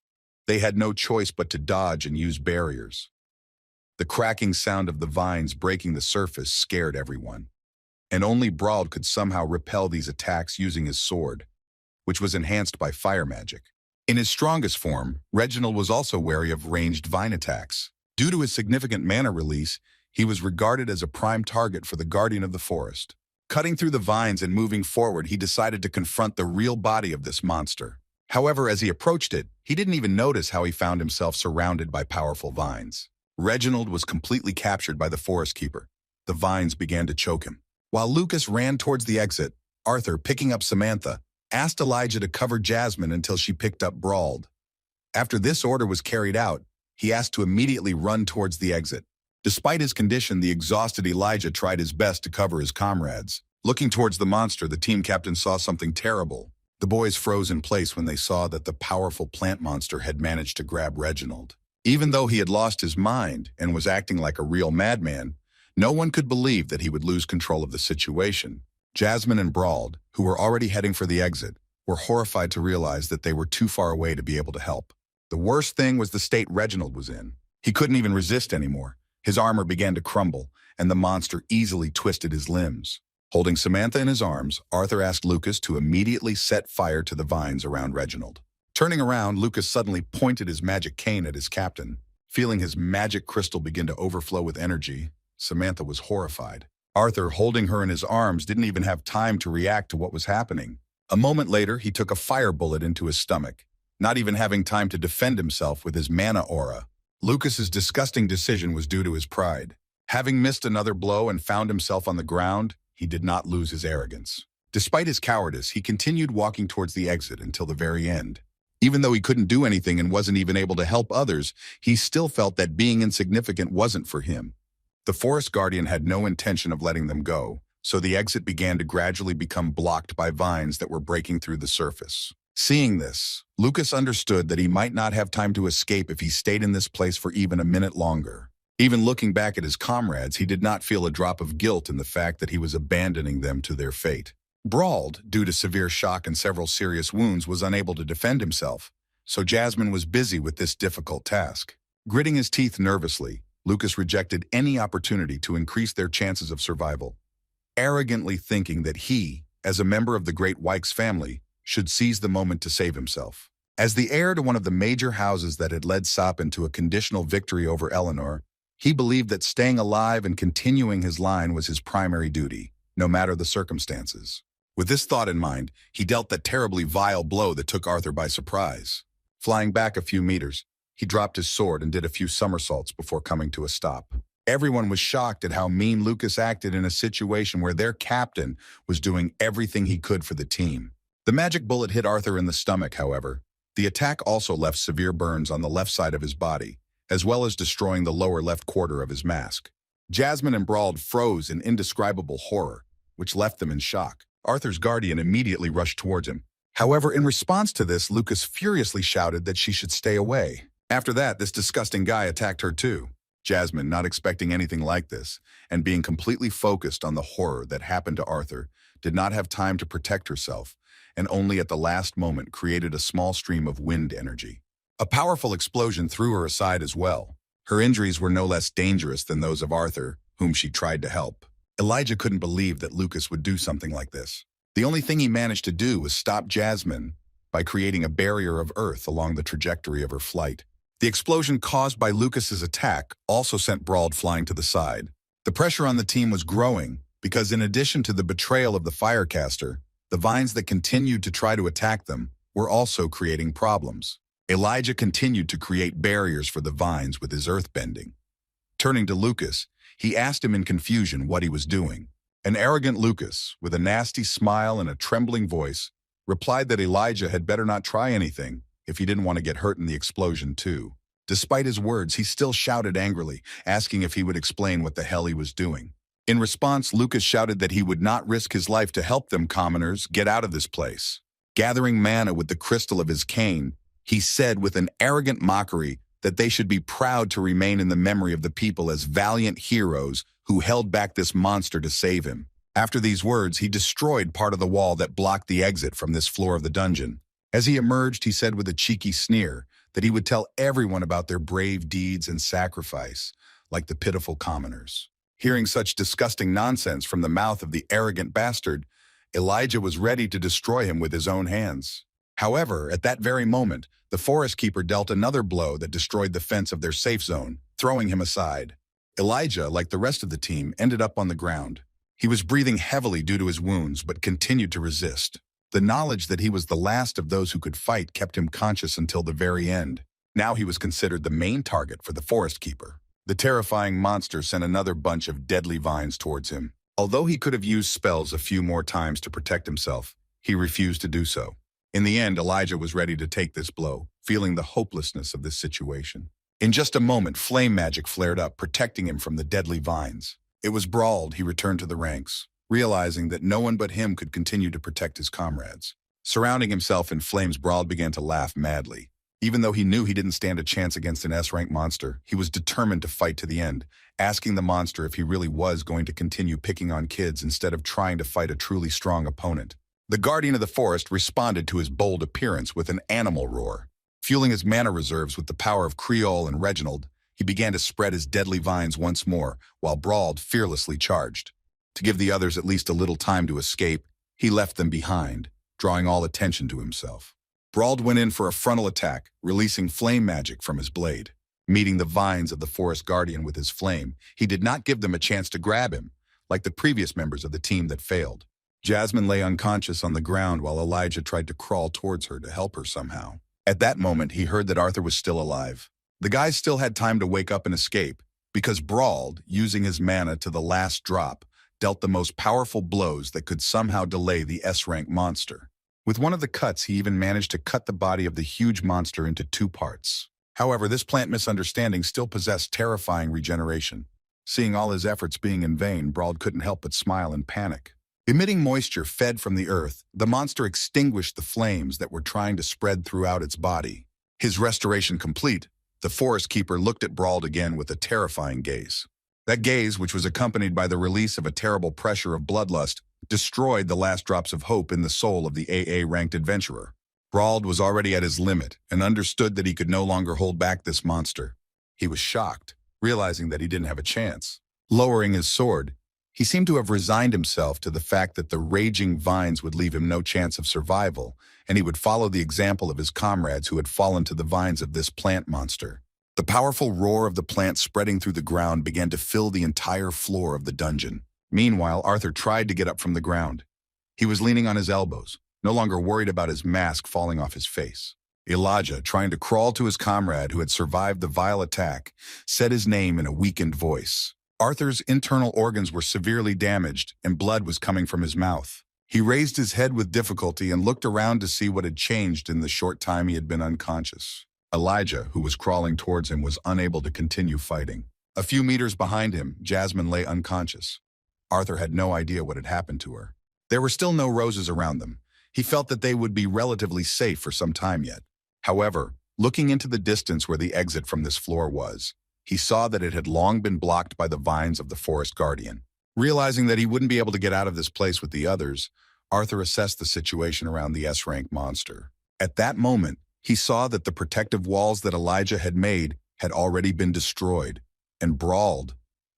they had no choice but to dodge and use barriers. The cracking sound of the vines breaking the surface scared everyone, and only Brawl could somehow repel these attacks using his sword, which was enhanced by fire magic. In his strongest form, Reginald was also wary of ranged vine attacks. Due to his significant mana release, he was regarded as a prime target for the Guardian of the Forest. Cutting through the vines and moving forward, he decided to confront the real body of this monster. However, as he approached it, he didn't even notice how he found himself surrounded by powerful vines. Reginald was completely captured by the Forest Keeper. The vines began to choke him. While Lucas ran towards the exit, Arthur, picking up Samantha, asked Elijah to cover Jasmine until she picked up Brawl. After this order was carried out, he asked to immediately run towards the exit. Despite his condition, the exhausted Elijah tried his best to cover his comrades. Looking towards the monster, the team captain saw something terrible. The boys froze in place when they saw that the powerful plant monster had managed to grab Reginald. Even though he had lost his mind and was acting like a real madman, no one could believe that he would lose control of the situation. Jasmine and Brawl, who were already heading for the exit, were horrified to realize that they were too far away to be able to help. The worst thing was the state Reginald was in. He couldn't even resist anymore. His armor began to crumble, and the monster easily twisted his limbs. Holding Samantha in his arms, Arthur asked Lucas to immediately set fire to the vines around Reginald. Turning around, Lucas suddenly pointed his magic cane at his captain. Feeling his magic crystal begin to overflow with energy, Samantha was horrified. Arthur, holding her in his arms, didn't even have time to react to what was happening. A moment later, he took a fire bullet into his stomach, not even having time to defend himself with his mana aura. Lucas's disgusting decision was due to his pride. Having missed another blow and found himself on the ground, he did not lose his arrogance. Despite his cowardice, he continued walking towards the exit until the very end. Even though he couldn't do anything and wasn't even able to help others, he still felt that being insignificant wasn't for him. The Forest Guardian had no intention of letting them go, so the exit began to gradually become blocked by vines that were breaking through the surface. Seeing this, Lucas understood that he might not have time to escape if he stayed in this place for even a minute longer. Even looking back at his comrades, he did not feel a drop of guilt in the fact that he was abandoning them to their fate. Brawl, due to severe shock and several serious wounds, was unable to defend himself, so Jasmine was busy with this difficult task. Gritting his teeth nervously, Lucas rejected any opportunity to increase their chances of survival, arrogantly thinking that he, as a member of the Great Wykes family, should seize the moment to save himself. As the heir to one of the major houses that had led Sapen to a conditional victory over Eleanor, he believed that staying alive and continuing his line was his primary duty, no matter the circumstances. With this thought in mind, he dealt that terribly vile blow that took Arthur by surprise. Flying back a few meters, he dropped his sword and did a few somersaults before coming to a stop. Everyone was shocked at how mean Lucas acted in a situation where their captain was doing everything he could for the team. The magic bullet hit Arthur in the stomach, however. The attack also left severe burns on the left side of his body, as well as destroying the lower left quarter of his mask. Jasmine and Brawl froze in indescribable horror, which left them in shock. Arthur's guardian immediately rushed towards him. However, in response to this, Lucas furiously shouted that she should stay away. After that, this disgusting guy attacked her too. Jasmine, not expecting anything like this, and being completely focused on the horror that happened to Arthur, did not have time to protect herself, and only at the last moment created a small stream of wind energy. A powerful explosion threw her aside as well. Her injuries were no less dangerous than those of Arthur, whom she tried to help. Elijah couldn't believe that Lucas would do something like this. The only thing he managed to do was stop Jasmine by creating a barrier of earth along the trajectory of her flight. The explosion caused by Lucas's attack also sent Brawl flying to the side. The pressure on the team was growing because in addition to the betrayal of the Firecaster, the vines that continued to try to attack them were also creating problems. Elijah continued to create barriers for the vines with his earthbending. Turning to Lucas, he asked him in confusion what he was doing. An arrogant Lucas, with a nasty smile and a trembling voice, replied that Elijah had better not try anything if he didn't want to get hurt in the explosion too. Despite his words, he still shouted angrily, asking if he would explain what the hell he was doing. In response, Lucas shouted that he would not risk his life to help them commoners get out of this place. Gathering mana with the crystal of his cane, he said with an arrogant mockery that they should be proud to remain in the memory of the people as valiant heroes who held back this monster to save him. After these words, he destroyed part of the wall that blocked the exit from this floor of the dungeon. As he emerged, he said with a cheeky sneer that he would tell everyone about their brave deeds and sacrifice, like the pitiful commoners. Hearing such disgusting nonsense from the mouth of the arrogant bastard, Elijah was ready to destroy him with his own hands. However, at that very moment, the forest keeper dealt another blow that destroyed the fence of their safe zone, throwing him aside. Elijah, like the rest of the team, ended up on the ground. He was breathing heavily due to his wounds, but continued to resist. The knowledge that he was the last of those who could fight kept him conscious until the very end. Now he was considered the main target for the forest keeper. The terrifying monster sent another bunch of deadly vines towards him. Although he could have used spells a few more times to protect himself, he refused to do so. In the end, Elijah was ready to take this blow, feeling the hopelessness of this situation. In just a moment, flame magic flared up, protecting him from the deadly vines. It was Brauld. He returned to the ranks, realizing that no one but him could continue to protect his comrades. Surrounding himself in flames, Brauld began to laugh madly. Even though he knew he didn't stand a chance against an S-rank monster, he was determined to fight to the end, asking the monster if he really was going to continue picking on kids instead of trying to fight a truly strong opponent. The guardian of the forest responded to his bold appearance with an animal roar. Fueling his mana reserves with the power of Creole and Reginald, he began to spread his deadly vines once more, while Brauld fearlessly charged. To give the others at least a little time to escape, he left them behind, drawing all attention to himself. Brauld went in for a frontal attack, releasing flame magic from his blade. Meeting the vines of the forest guardian with his flame, he did not give them a chance to grab him, like the previous members of the team that failed. Jasmine lay unconscious on the ground while Elijah tried to crawl towards her to help her somehow. At that moment, he heard that Arthur was still alive. The guys still had time to wake up and escape, because Brauld, using his mana to the last drop, dealt the most powerful blows that could somehow delay the S-rank monster. With one of the cuts, he even managed to cut the body of the huge monster into 2 parts. However, this plant misunderstanding still possessed terrifying regeneration. Seeing all his efforts being in vain, Brauld couldn't help but smile in panic. Emitting moisture fed from the earth, the monster extinguished the flames that were trying to spread throughout its body. His restoration complete, the forest keeper looked at Brauld again with a terrifying gaze. That gaze, which was accompanied by the release of a terrible pressure of bloodlust, destroyed the last drops of hope in the soul of the AA-ranked adventurer. Brauld was already at his limit and understood that he could no longer hold back this monster. He was shocked, realizing that he didn't have a chance. Lowering his sword, he seemed to have resigned himself to the fact that the raging vines would leave him no chance of survival, and he would follow the example of his comrades who had fallen to the vines of this plant monster. The powerful roar of the plant spreading through the ground began to fill the entire floor of the dungeon. Meanwhile, Arthur tried to get up from the ground. He was leaning on his elbows, no longer worried about his mask falling off his face. Elijah, trying to crawl to his comrade who had survived the vile attack, said his name in a weakened voice. Arthur's internal organs were severely damaged, and blood was coming from his mouth. He raised his head with difficulty and looked around to see what had changed in the short time he had been unconscious. Elijah, who was crawling towards him, was unable to continue fighting. A few meters behind him, Jasmine lay unconscious. Arthur had no idea what had happened to her. There were still no roses around them. He felt that they would be relatively safe for some time yet. However, looking into the distance where the exit from this floor was, he saw that it had long been blocked by the vines of the forest guardian. Realizing that he wouldn't be able to get out of this place with the others, Arthur assessed the situation around the S-rank monster. At that moment, he saw that the protective walls that Elijah had made had already been destroyed, and Brauld,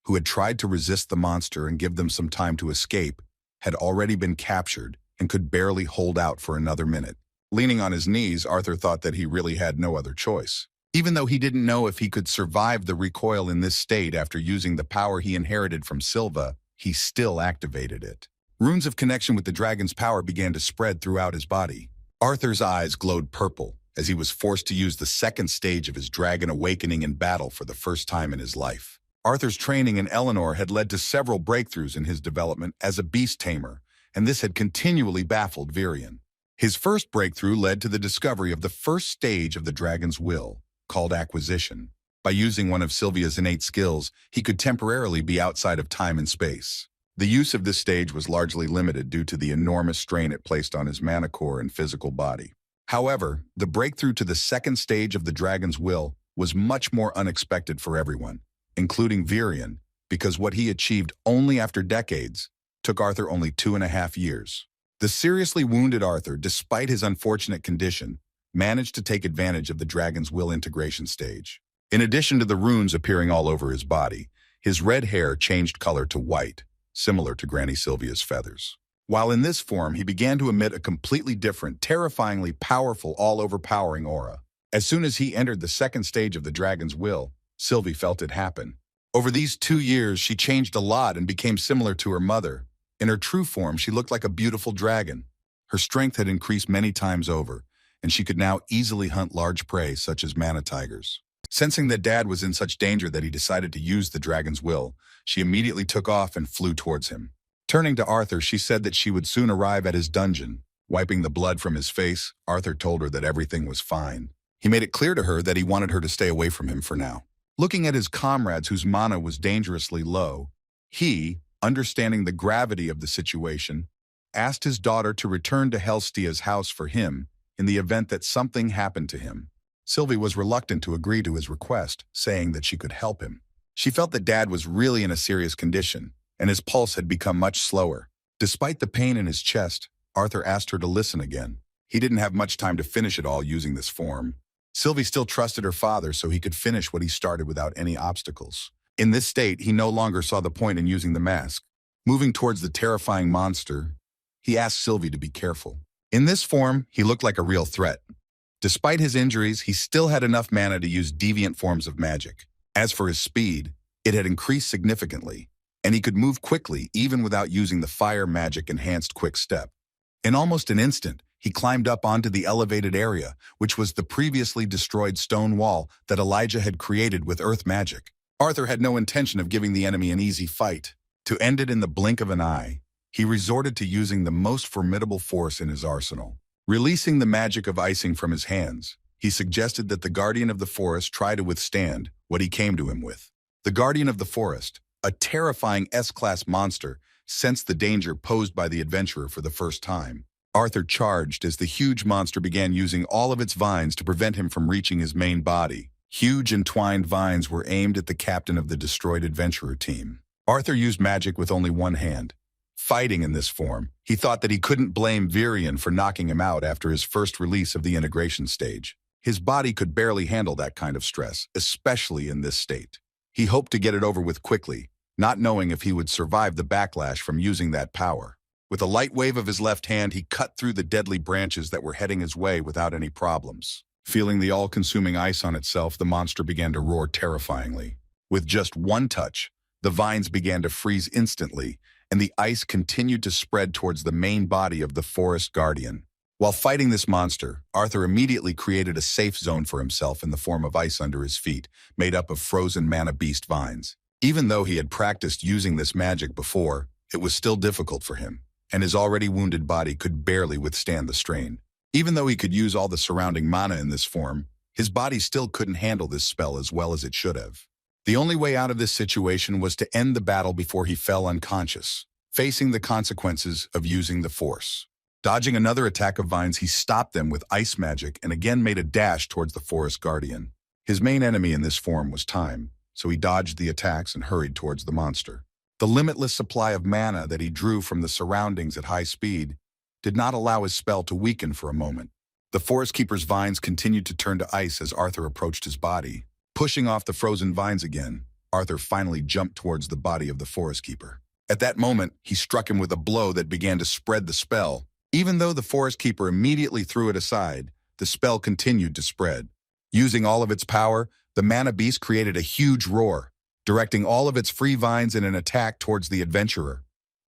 who had tried to resist the monster and give them some time to escape, had already been captured and could barely hold out for another minute. Leaning on his knees, Arthur thought that he really had no other choice. Even though he didn't know if he could survive the recoil in this state after using the power he inherited from Sylvia, he still activated it. Runes of connection with the dragon's power began to spread throughout his body. Arthur's eyes glowed purple as he was forced to use the second stage of his dragon awakening in battle for the first time in his life. Arthur's training in Eleanor had led to several breakthroughs in his development as a beast tamer, and this had continually baffled Virion. His first breakthrough led to the discovery of the first stage of the dragon's will, called acquisition. By using one of Sylvia's innate skills, he could temporarily be outside of time and space. The use of this stage was largely limited due to the enormous strain it placed on his mana core and physical body. However, the breakthrough to the second stage of the dragon's will was much more unexpected for everyone, including Virion, because what he achieved only after decades took Arthur only 2.5 years. The seriously wounded Arthur, despite his unfortunate condition, managed to take advantage of the dragon's will integration stage. In addition to the runes appearing all over his body, his red hair changed color to white, similar to Granny Sylvia's feathers. While in this form, he began to emit a completely different, terrifyingly powerful, all-overpowering aura. As soon as he entered the second stage of the dragon's will, Sylvie felt it happen. Over these 2 years, she changed a lot and became similar to her mother. In her true form, she looked like a beautiful dragon. Her strength had increased many times over, and she could now easily hunt large prey such as mana tigers. Sensing that Dad was in such danger that he decided to use the dragon's will, she immediately took off and flew towards him. Turning to Arthur, she said that she would soon arrive at his dungeon. Wiping the blood from his face, Arthur told her that everything was fine. He made it clear to her that he wanted her to stay away from him for now. Looking at his comrades whose mana was dangerously low, he, understanding the gravity of the situation, asked his daughter to return to Helstia's house for him in the event that something happened to him. Sylvie was reluctant to agree to his request, saying that she could help him. She felt that Dad was really in a serious condition, and his pulse had become much slower. Despite the pain in his chest, Arthur asked her to listen again. He didn't have much time to finish it all using this form. Sylvie still trusted her father so he could finish what he started without any obstacles. In this state, he no longer saw the point in using the mask. Moving towards the terrifying monster, he asked Sylvie to be careful. In this form, he looked like a real threat. Despite his injuries, he still had enough mana to use deviant forms of magic. As for his speed, it had increased significantly, and he could move quickly even without using the fire magic enhanced quick step. In almost an instant, he climbed up onto the elevated area, which was the previously destroyed stone wall that Elijah had created with earth magic. Arthur had no intention of giving the enemy an easy fight. To end it in the blink of an eye, he resorted to using the most formidable force in his arsenal. Releasing the magic of icing from his hands, he suggested that the Guardian of the Forest try to withstand what he came to him with. The Guardian of the Forest, a terrifying S-class monster, sensed the danger posed by the adventurer for the first time. Arthur charged as the huge monster began using all of its vines to prevent him from reaching his main body. Huge entwined vines were aimed at the captain of the destroyed adventurer team. Arthur used magic with only one hand. Fighting in this form, he thought that he couldn't blame Virion for knocking him out after his first release of the integration stage. His body could barely handle that kind of stress, especially in this state. He hoped to get it over with quickly, not knowing if he would survive the backlash from using that power. With a light wave of his left hand, he cut through the deadly branches that were heading his way without any problems. Feeling the all-consuming ice on itself, the monster began to roar terrifyingly. With just one touch, the vines began to freeze instantly, and the ice continued to spread towards the main body of the Forest Guardian. While fighting this monster, Arthur immediately created a safe zone for himself in the form of ice under his feet, made up of frozen mana beast vines. Even though he had practiced using this magic before, it was still difficult for him, and his already wounded body could barely withstand the strain. Even though he could use all the surrounding mana in this form, his body still couldn't handle this spell as well as it should have. The only way out of this situation was to end the battle before he fell unconscious, facing the consequences of using the force. Dodging another attack of vines, he stopped them with ice magic and again made a dash towards the Forest Guardian. His main enemy in this form was time, so he dodged the attacks and hurried towards the monster. The limitless supply of mana that he drew from the surroundings at high speed did not allow his spell to weaken for a moment. The Forest Keeper's vines continued to turn to ice as Arthur approached his body. Pushing off the frozen vines again, Arthur finally jumped towards the body of the Forest Keeper. At that moment, he struck him with a blow that began to spread the spell. Even though the Forest Keeper immediately threw it aside, the spell continued to spread. Using all of its power, the mana beast created a huge roar, directing all of its free vines in an attack towards the adventurer.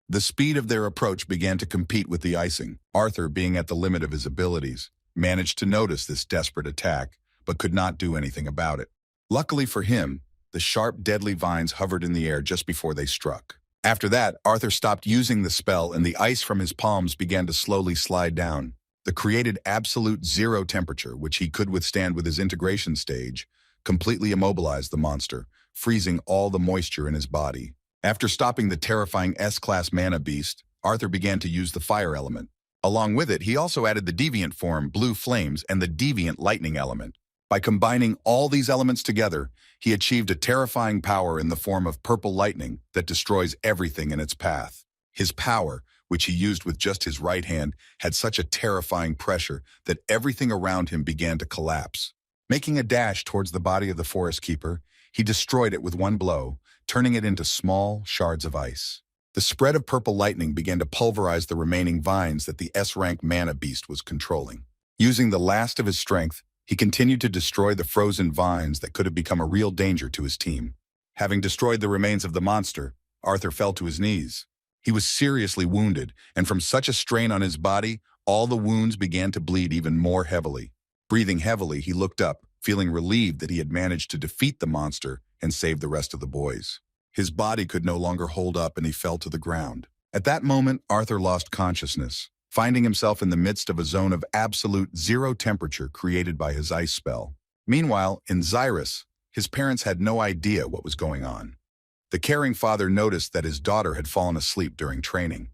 The speed of their approach began to compete with the icing. Arthur, being at the limit of his abilities, managed to notice this desperate attack, but could not do anything about it. Luckily for him, the sharp, deadly vines hovered in the air just before they struck. After that, Arthur stopped using the spell and the ice from his palms began to slowly slide down. The created absolute zero temperature, which he could withstand with his integration stage, completely immobilized the monster, freezing all the moisture in his body. After stopping the terrifying S-class mana beast, Arthur began to use the fire element. Along with it, he also added the deviant form, blue flames, and the deviant lightning element. By combining all these elements together, he achieved a terrifying power in the form of purple lightning that destroys everything in its path. His power, which he used with just his right hand, had such a terrifying pressure that everything around him began to collapse. Making a dash towards the body of the forest keeper, he destroyed it with one blow, turning it into small shards of ice. The spread of purple lightning began to pulverize the remaining vines that the S-rank mana beast was controlling. Using the last of his strength, he continued to destroy the frozen vines that could have become a real danger to his team. Having destroyed the remains of the monster, Arthur fell to his knees. He was seriously wounded, and from such a strain on his body, all the wounds began to bleed even more heavily. Breathing heavily, he looked up, feeling relieved that he had managed to defeat the monster and save the rest of the boys. His body could no longer hold up and he fell to the ground. At that moment, Arthur lost consciousness, finding himself in the midst of a zone of absolute zero temperature created by his ice spell. Meanwhile, in Zyrus, his parents had no idea what was going on. The caring father noticed that his daughter had fallen asleep during training.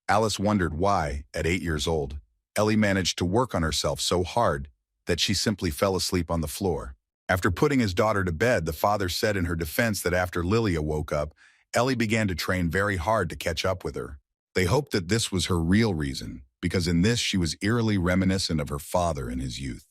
Alice wondered why, at 8 years old, Ellie managed to work on herself so hard that she simply fell asleep on the floor. After putting his daughter to bed, the father said in her defense that after Lilia woke up, Ellie began to train very hard to catch up with her. They hoped that this was her real reason, because in this she was eerily reminiscent of her father in his youth.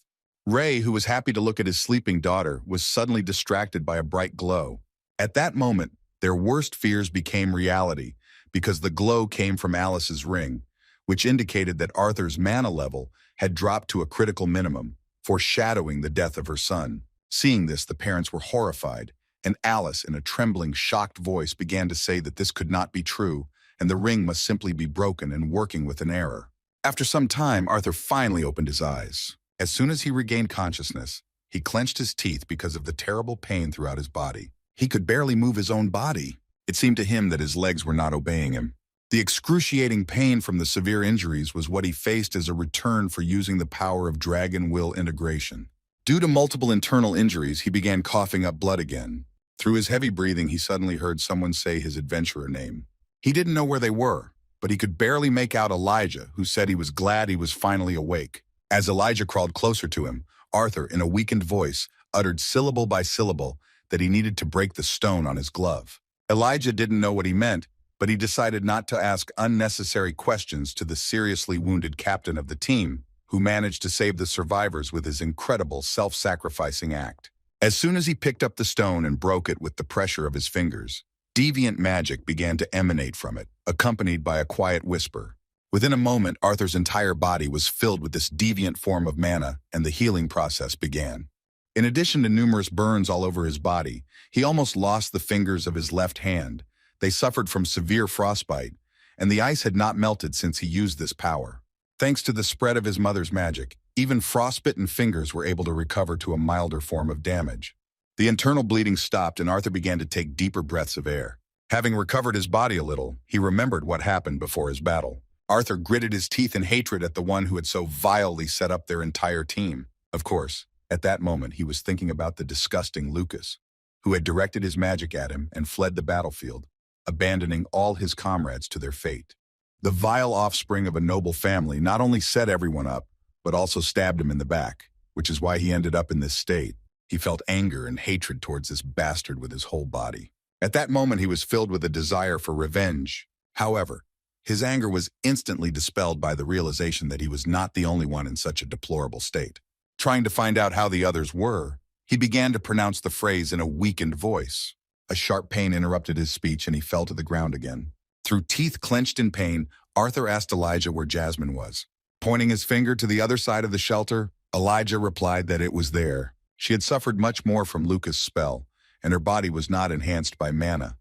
Ray, who was happy to look at his sleeping daughter, was suddenly distracted by a bright glow. At that moment, their worst fears became reality, because the glow came from Alice's ring, which indicated that Arthur's mana level had dropped to a critical minimum, foreshadowing the death of her son. Seeing this, the parents were horrified, and Alice, in a trembling, shocked voice, began to say that this could not be true, and the ring must simply be broken and working with an error. After some time, Arthur finally opened his eyes. As soon as he regained consciousness, he clenched his teeth because of the terrible pain throughout his body. He could barely move his own body. It seemed to him that his legs were not obeying him. The excruciating pain from the severe injuries was what he faced as a return for using the power of dragon will integration. Due to multiple internal injuries, he began coughing up blood again. Through his heavy breathing, he suddenly heard someone say his adventurer name. He didn't know where they were, but he could barely make out Elijah, who said he was glad he was finally awake. As Elijah crawled closer to him, Arthur, in a weakened voice, uttered syllable by syllable that he needed to break the stone on his glove. Elijah didn't know what he meant, but he decided not to ask unnecessary questions to the seriously wounded captain of the team, who managed to save the survivors with his incredible self-sacrificing act. As soon as he picked up the stone and broke it with the pressure of his fingers, deviant magic began to emanate from it, accompanied by a quiet whisper. Within a moment, Arthur's entire body was filled with this deviant form of mana, and the healing process began. In addition to numerous burns all over his body, he almost lost the fingers of his left hand. They suffered from severe frostbite, and the ice had not melted since he used this power. Thanks to the spread of his mother's magic, even frostbitten fingers were able to recover to a milder form of damage. The internal bleeding stopped and Arthur began to take deeper breaths of air. Having recovered his body a little, he remembered what happened before his battle. Arthur gritted his teeth in hatred at the one who had so vilely set up their entire team. Of course, at that moment he was thinking about the disgusting Lucas, who had directed his magic at him and fled the battlefield, abandoning all his comrades to their fate. The vile offspring of a noble family not only set everyone up, but also stabbed him in the back, which is why he ended up in this state. He felt anger and hatred towards this bastard with his whole body. At that moment, he was filled with a desire for revenge. However, his anger was instantly dispelled by the realization that he was not the only one in such a deplorable state. Trying to find out how the others were, he began to pronounce the phrase in a weakened voice. A sharp pain interrupted his speech and he fell to the ground again. Through teeth clenched in pain, Arthur asked Elijah where Jasmine was. Pointing his finger to the other side of the shelter, Elijah replied that it was there. She had suffered much more from Lucas' spell, and her body was not enhanced by mana.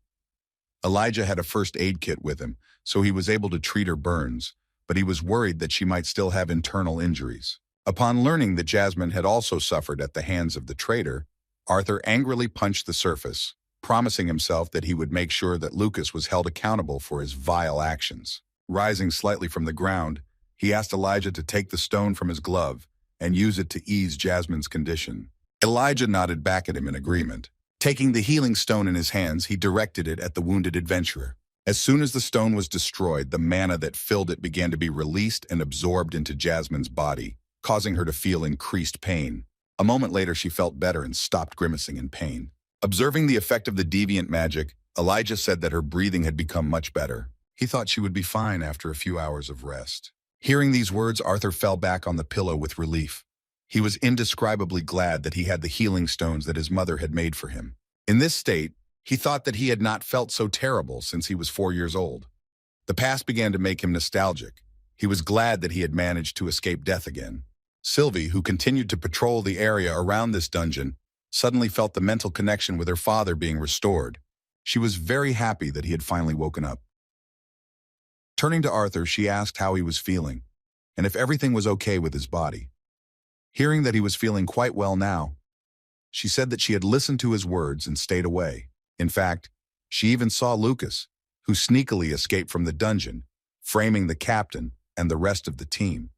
Elijah had a first aid kit with him, so he was able to treat her burns, but he was worried that she might still have internal injuries. Upon learning that Jasmine had also suffered at the hands of the traitor, Arthur angrily punched the surface, promising himself that he would make sure that Lucas was held accountable for his vile actions. Rising slightly from the ground, he asked Elijah to take the stone from his glove and use it to ease Jasmine's condition. Elijah nodded back at him in agreement. Taking the healing stone in his hands, he directed it at the wounded adventurer. As soon as the stone was destroyed, the mana that filled it began to be released and absorbed into Jasmine's body, causing her to feel increased pain. A moment later, she felt better and stopped grimacing in pain. Observing the effect of the deviant magic, Elijah said that her breathing had become much better. He thought she would be fine after a few hours of rest. Hearing these words, Arthur fell back on the pillow with relief. He was indescribably glad that he had the healing stones that his mother had made for him. In this state, he thought that he had not felt so terrible since he was 4 years old. The past began to make him nostalgic. He was glad that he had managed to escape death again. Sylvie, who continued to patrol the area around this dungeon, suddenly felt the mental connection with her father being restored. She was very happy that he had finally woken up. Turning to Arthur, she asked how he was feeling, and if everything was okay with his body. Hearing that he was feeling quite well now, she said that she had listened to his words and stayed away. In fact, she even saw Lucas, who sneakily escaped from the dungeon, framing the captain and the rest of the team.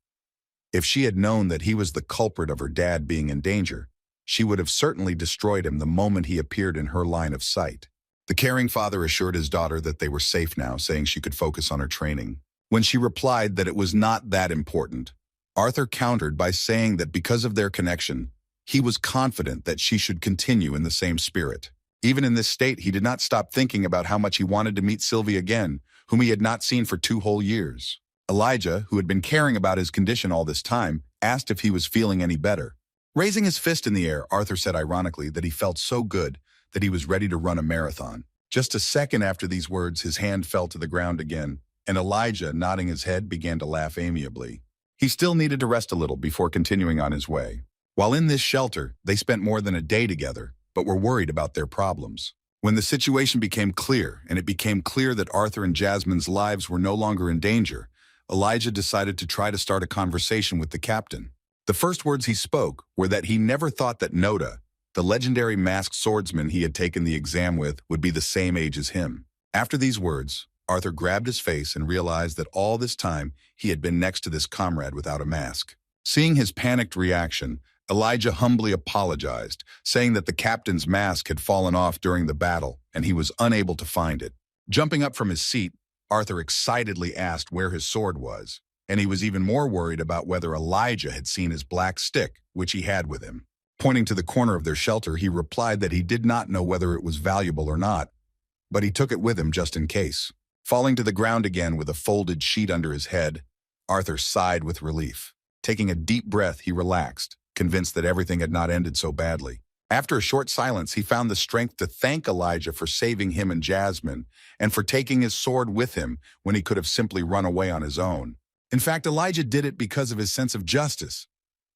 If she had known that he was the culprit of her dad being in danger, she would have certainly destroyed him the moment he appeared in her line of sight. The caring father assured his daughter that they were safe now, saying she could focus on her training. When she replied that it was not that important, Arthur countered by saying that because of their connection, he was confident that she should continue in the same spirit. Even in this state, he did not stop thinking about how much he wanted to meet Sylvie again, whom he had not seen for 2 whole years. Elijah, who had been caring about his condition all this time, asked if he was feeling any better. Raising his fist in the air, Arthur said ironically that he felt so good that he was ready to run a marathon. Just a second after these words, his hand fell to the ground again, and Elijah, nodding his head, began to laugh amiably. He still needed to rest a little before continuing on his way. While in this shelter, they spent more than a day together, but were worried about their problems. When the situation became clear, and it became clear that Arthur and Jasmine's lives were no longer in danger, Elijah decided to try to start a conversation with the captain. The first words he spoke were that he never thought that Noda, the legendary masked swordsman he had taken the exam with, would be the same age as him. After these words, Arthur grabbed his face and realized that all this time he had been next to this comrade without a mask. Seeing his panicked reaction, Elijah humbly apologized, saying that the captain's mask had fallen off during the battle and he was unable to find it. Jumping up from his seat, Arthur excitedly asked where his sword was, and he was even more worried about whether Elijah had seen his black stick, which he had with him. Pointing to the corner of their shelter, he replied that he did not know whether it was valuable or not, but he took it with him just in case. Falling to the ground again with a folded sheet under his head, Arthur sighed with relief. Taking a deep breath, he relaxed, convinced that everything had not ended so badly. After a short silence, he found the strength to thank Elijah for saving him and Jasmine, and for taking his sword with him when he could have simply run away on his own. In fact, Elijah did it because of his sense of justice.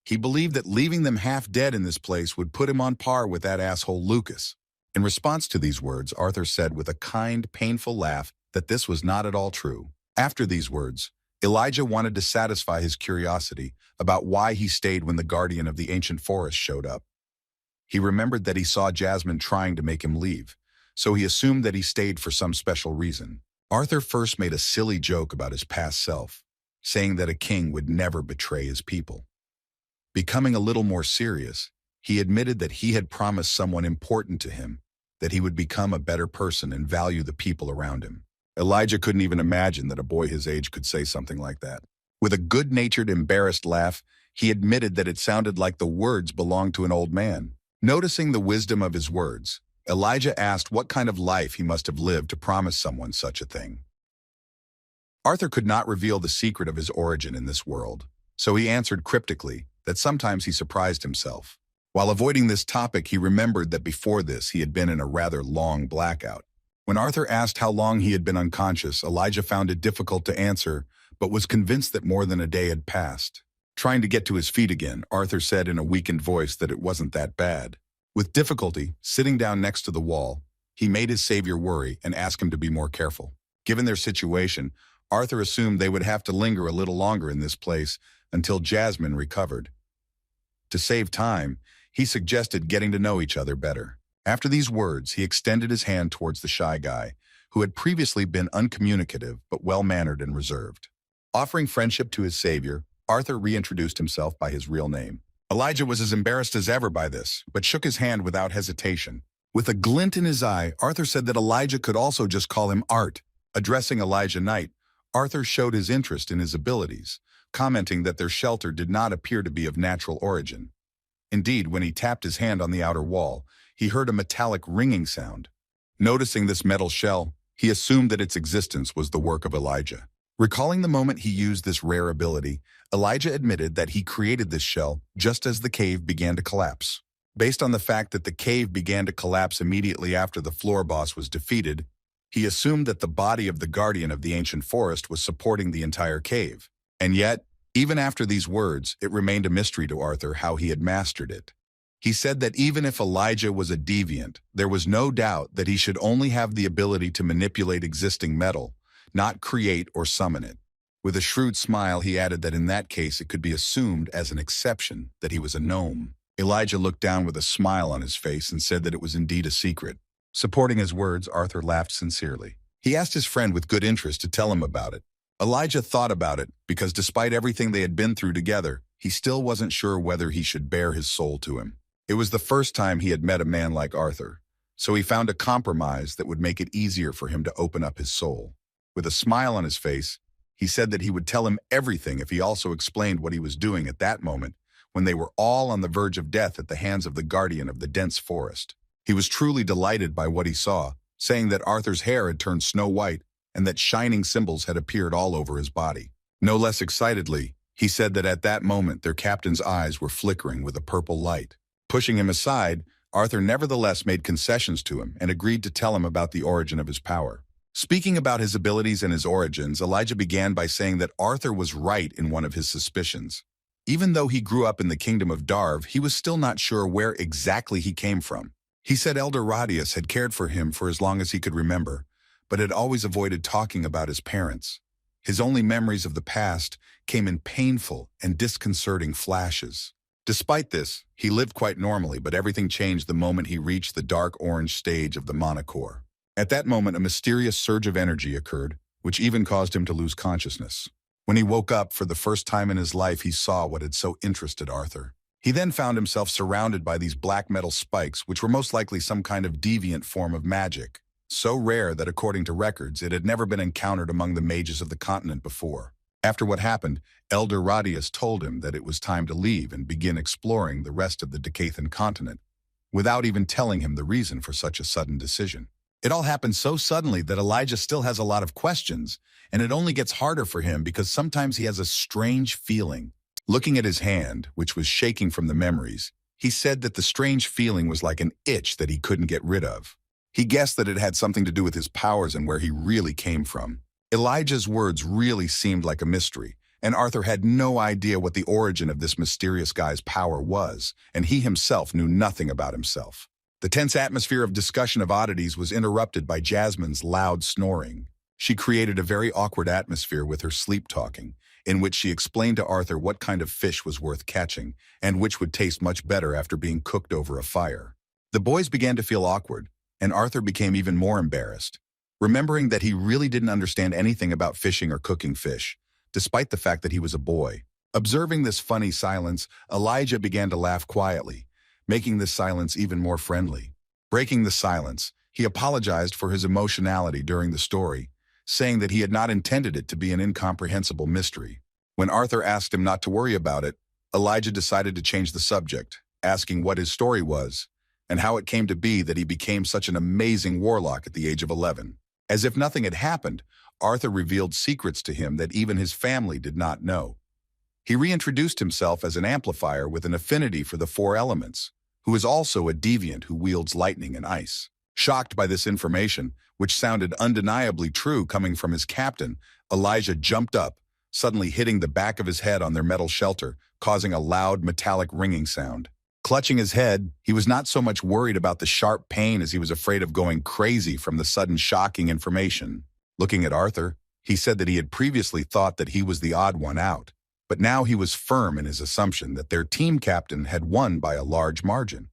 He believed that leaving them half dead in this place would put him on par with that asshole Lucas. In response to these words, Arthur said with a kind, painful laugh that this was not at all true. After these words, Elijah wanted to satisfy his curiosity about why he stayed when the guardian of the ancient forest showed up. He remembered that he saw Jasmine trying to make him leave, so he assumed that he stayed for some special reason. Arthur first made a silly joke about his past self, saying that a king would never betray his people. Becoming a little more serious, he admitted that he had promised someone important to him that he would become a better person and value the people around him. Elijah couldn't even imagine that a boy his age could say something like that. With a good-natured, embarrassed laugh, he admitted that it sounded like the words belonged to an old man. Noticing the wisdom of his words, Elijah asked what kind of life he must have lived to promise someone such a thing. Arthur could not reveal the secret of his origin in this world, so he answered cryptically that sometimes he surprised himself. While avoiding this topic, he remembered that before this he had been in a rather long blackout. When Arthur asked how long he had been unconscious, Elijah found it difficult to answer, but was convinced that more than a day had passed. Trying to get to his feet again, Arthur said in a weakened voice that it wasn't that bad. With difficulty, sitting down next to the wall, He made his savior worry and asked him to be more careful. Given their situation, Arthur assumed they would have to linger a little longer in this place until Jasmine recovered. To save time, he suggested getting to know each other better. After these words, he extended his hand towards the shy guy, who had previously been uncommunicative but well-mannered and reserved. Offering friendship to his savior, Arthur reintroduced himself by his real name. Elijah was as embarrassed as ever by this, but shook his hand without hesitation. With a glint in his eye, Arthur said that Elijah could also just call him Art. Addressing Elijah Knight, Arthur showed his interest in his abilities, commenting that their shelter did not appear to be of natural origin. Indeed, when he tapped his hand on the outer wall, he heard a metallic ringing sound. Noticing this metal shell, he assumed that its existence was the work of Elijah. Recalling the moment he used this rare ability, Elijah admitted that he created this shell just as the cave began to collapse. Based on the fact that the cave began to collapse immediately after the floor boss was defeated, he assumed that the body of the guardian of the ancient forest was supporting the entire cave. And yet, even after these words, it remained a mystery to Arthur how he had mastered it. He said that even if Elijah was a deviant, there was no doubt that he should only have the ability to manipulate existing metal, not create or summon it. With a shrewd smile, he added that in that case it could be assumed as an exception that he was a gnome. Elijah looked down with a smile on his face and said that it was indeed a secret. Supporting his words, Arthur laughed sincerely. He asked his friend with good interest to tell him about it. Elijah thought about it because despite everything they had been through together, he still wasn't sure whether he should bare his soul to him. It was the first time he had met a man like Arthur, so he found a compromise that would make it easier for him to open up his soul. With a smile on his face, he said that he would tell him everything if he also explained what he was doing at that moment when they were all on the verge of death at the hands of the guardian of the dense forest. He was truly delighted by what he saw, saying that Arthur's hair had turned snow white and that shining symbols had appeared all over his body. No less excitedly, he said that at that moment their captain's eyes were flickering with a purple light. Pushing him aside, Arthur nevertheless made concessions to him and agreed to tell him about the origin of his power. Speaking about his abilities and his origins, Elijah began by saying that Arthur was right in one of his suspicions. Even though he grew up in the kingdom of Darv, he was still not sure where exactly he came from. He said Elder Radius had cared for him for as long as he could remember, but had always avoided talking about his parents. His only memories of the past came in painful and disconcerting flashes. Despite this, he lived quite normally, but everything changed the moment he reached the dark orange stage of the Monocore. At that moment, a mysterious surge of energy occurred, which even caused him to lose consciousness. When he woke up for the first time in his life, he saw what had so interested Arthur. He then found himself surrounded by these black metal spikes, which were most likely some kind of deviant form of magic, so rare that according to records, it had never been encountered among the mages of the continent before. After what happened, Elder Radius told him that it was time to leave and begin exploring the rest of the Decathan continent, without even telling him the reason for such a sudden decision. It all happened so suddenly that Elijah still has a lot of questions, and it only gets harder for him because sometimes he has a strange feeling. Looking at his hand, which was shaking from the memories, he said that the strange feeling was like an itch that he couldn't get rid of. He guessed that it had something to do with his powers and where he really came from. Elijah's words really seemed like a mystery, and Arthur had no idea what the origin of this mysterious guy's power was, and he himself knew nothing about himself. The tense atmosphere of discussion of oddities was interrupted by Jasmine's loud snoring. She created a very awkward atmosphere with her sleep-talking, in which she explained to Arthur what kind of fish was worth catching and which would taste much better after being cooked over a fire. The boys began to feel awkward, and Arthur became even more embarrassed, remembering that he really didn't understand anything about fishing or cooking fish, despite the fact that he was a boy. Observing this funny silence, Elijah began to laugh quietly, making this silence even more friendly. Breaking the silence, he apologized for his emotionality during the story, saying that he had not intended it to be an incomprehensible mystery. When Arthur asked him not to worry about it, Elijah decided to change the subject, asking what his story was, and how it came to be that he became such an amazing warlock at the age of 11. As if nothing had happened, Arthur revealed secrets to him that even his family did not know. He reintroduced himself as an amplifier with an affinity for the four elements, who is also a deviant who wields lightning and ice. Shocked by this information, which sounded undeniably true coming from his captain, Elijah jumped up, suddenly hitting the back of his head on their metal shelter, causing a loud metallic ringing sound. Clutching his head, he was not so much worried about the sharp pain as he was afraid of going crazy from the sudden shocking information. Looking at Arthur, he said that he had previously thought that he was the odd one out, but now he was firm in his assumption that their team captain had won by a large margin.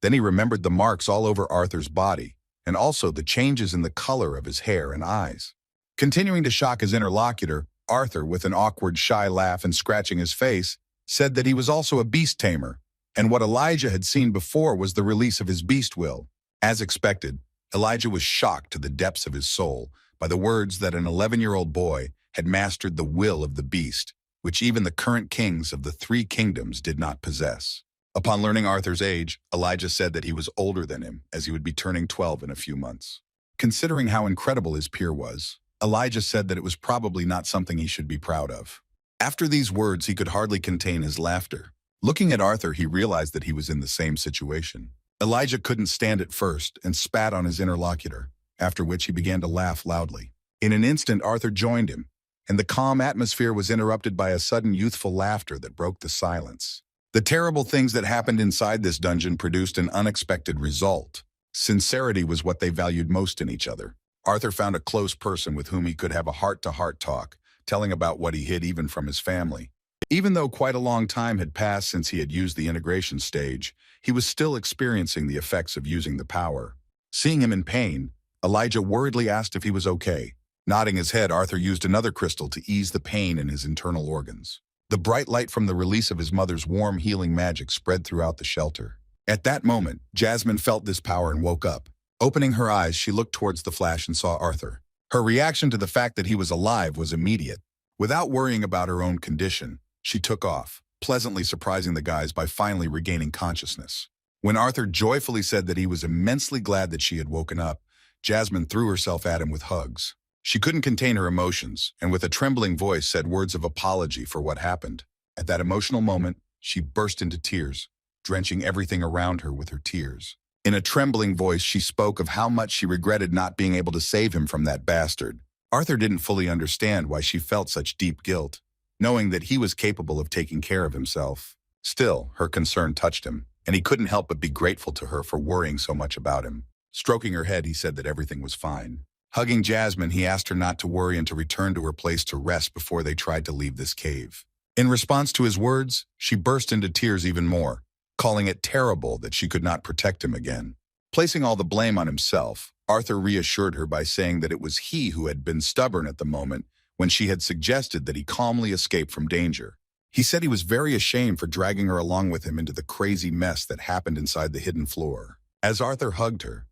Then he remembered the marks all over Arthur's body, and also the changes in the color of his hair and eyes. Continuing to shock his interlocutor, Arthur, with an awkward, shy laugh and scratching his face, said that he was also a beast tamer, and what Elijah had seen before was the release of his beast will. As expected, Elijah was shocked to the depths of his soul by the words that an 11-year-old boy had mastered the will of the beast, which even the current kings of the 3 kingdoms did not possess. Upon learning Arthur's age, Elijah said that he was older than him, as he would be turning 12 in a few months. Considering how incredible his peer was, Elijah said that it was probably not something he should be proud of. After these words, he could hardly contain his laughter. Looking at Arthur, he realized that he was in the same situation. Elijah couldn't stand it first and spat on his interlocutor, after which he began to laugh loudly. In an instant, Arthur joined him, and the calm atmosphere was interrupted by a sudden youthful laughter that broke the silence. The terrible things that happened inside this dungeon produced an unexpected result. Sincerity was what they valued most in each other. Arthur found a close person with whom he could have a heart-to-heart talk, telling about what he hid even from his family. Even though quite a long time had passed since he had used the integration stage, he was still experiencing the effects of using the power. Seeing him in pain, Elijah worriedly asked if he was okay. Nodding his head, Arthur used another crystal to ease the pain in his internal organs. The bright light from the release of his mother's warm healing magic spread throughout the shelter. At that moment, Jasmine felt this power and woke up. Opening her eyes, she looked towards the flash and saw Arthur. Her reaction to the fact that he was alive was immediate. Without worrying about her own condition, she took off, pleasantly surprising the guys by finally regaining consciousness. When Arthur joyfully said that he was immensely glad that she had woken up, Jasmine threw herself at him with hugs. She couldn't contain her emotions, and with a trembling voice said words of apology for what happened. At that emotional moment, she burst into tears, drenching everything around her with her tears. In a trembling voice, she spoke of how much she regretted not being able to save him from that bastard. Arthur didn't fully understand why she felt such deep guilt, knowing that he was capable of taking care of himself. Still, her concern touched him, and he couldn't help but be grateful to her for worrying so much about him. Stroking her head, he said that everything was fine. Hugging Jasmine, he asked her not to worry and to return to her place to rest before they tried to leave this cave. In response to his words, she burst into tears even more, calling it terrible that she could not protect him again. Placing all the blame on himself, Arthur reassured her by saying that it was he who had been stubborn at the moment when she had suggested that he calmly escape from danger. He said he was very ashamed for dragging her along with him into the crazy mess that happened inside the hidden floor. As Arthur hugged her,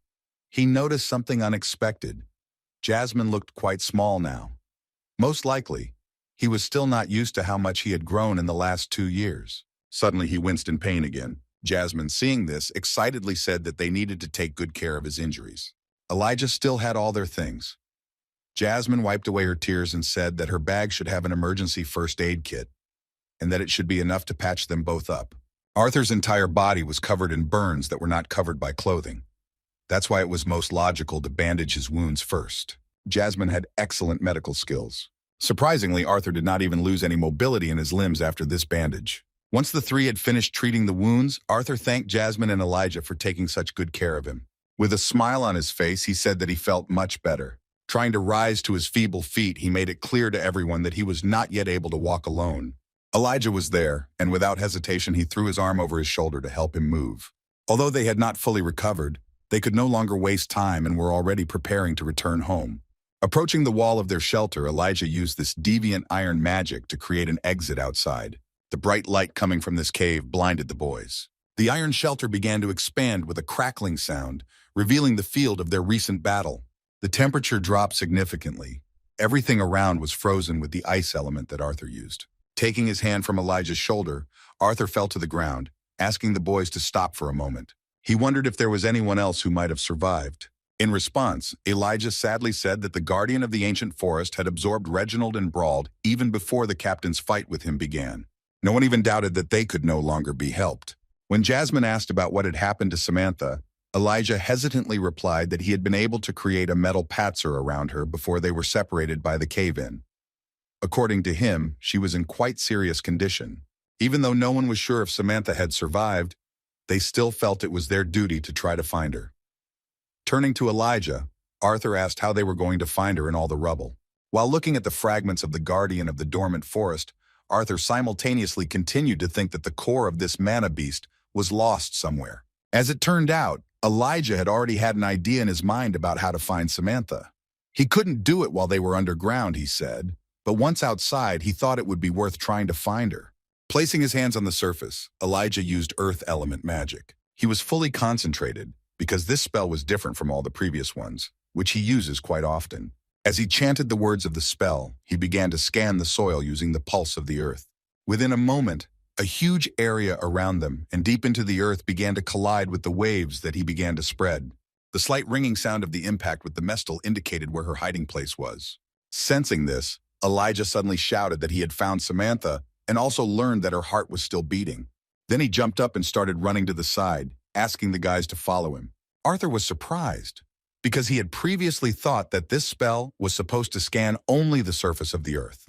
he noticed something unexpected. Jasmine looked quite small now. Most likely, he was still not used to how much he had grown in the last 2 years. Suddenly, he winced in pain again. Jasmine, seeing this, excitedly said that they needed to take good care of his injuries. Elijah still had all their things. Jasmine wiped away her tears and said that her bag should have an emergency first aid kit, and that it should be enough to patch them both up. Arthur's entire body was covered in burns that were not covered by clothing. That's why it was most logical to bandage his wounds first. Jasmine had excellent medical skills. Surprisingly, Arthur did not even lose any mobility in his limbs after this bandage. Once the 3 had finished treating the wounds, Arthur thanked Jasmine and Elijah for taking such good care of him. With a smile on his face, he said that he felt much better. Trying to rise to his feeble feet, he made it clear to everyone that he was not yet able to walk alone. Elijah was there, and without hesitation, he threw his arm over his shoulder to help him move. Although they had not fully recovered, they could no longer waste time and were already preparing to return home. Approaching the wall of their shelter, Elijah used this deviant iron magic to create an exit outside. The bright light coming from this cave blinded the boys. The iron shelter began to expand with a crackling sound, revealing the field of their recent battle. The temperature dropped significantly. Everything around was frozen with the ice element that Arthur used. Taking his hand from Elijah's shoulder, Arthur fell to the ground, asking the boys to stop for a moment. He wondered if there was anyone else who might have survived. In response, Elijah sadly said that the guardian of the ancient forest had absorbed Reginald and Brawled even before the captain's fight with him began. No one even doubted that they could no longer be helped. When Jasmine asked about what had happened to Samantha, Elijah hesitantly replied that he had been able to create a metal patzer around her before they were separated by the cave-in. According to him, she was in quite serious condition. Even though no one was sure if Samantha had survived, they still felt it was their duty to try to find her. Turning to Elijah, Arthur asked how they were going to find her in all the rubble. While looking at the fragments of the guardian of the dormant forest, Arthur simultaneously continued to think that the core of this mana beast was lost somewhere. As it turned out, Elijah had already had an idea in his mind about how to find Samantha. He couldn't do it while they were underground, he said, but once outside, he thought it would be worth trying to find her. Placing his hands on the surface, Elijah used earth element magic. He was fully concentrated, because this spell was different from all the previous ones, which he uses quite often. As he chanted the words of the spell, he began to scan the soil using the pulse of the earth. Within a moment, a huge area around them and deep into the earth began to collide with the waves that he began to spread. The slight ringing sound of the impact with the mestal indicated where her hiding place was. Sensing this, Elijah suddenly shouted that he had found Samantha and also learned that her heart was still beating. Then he jumped up and started running to the side, asking the guys to follow him. Arthur was surprised, because he had previously thought that this spell was supposed to scan only the surface of the earth.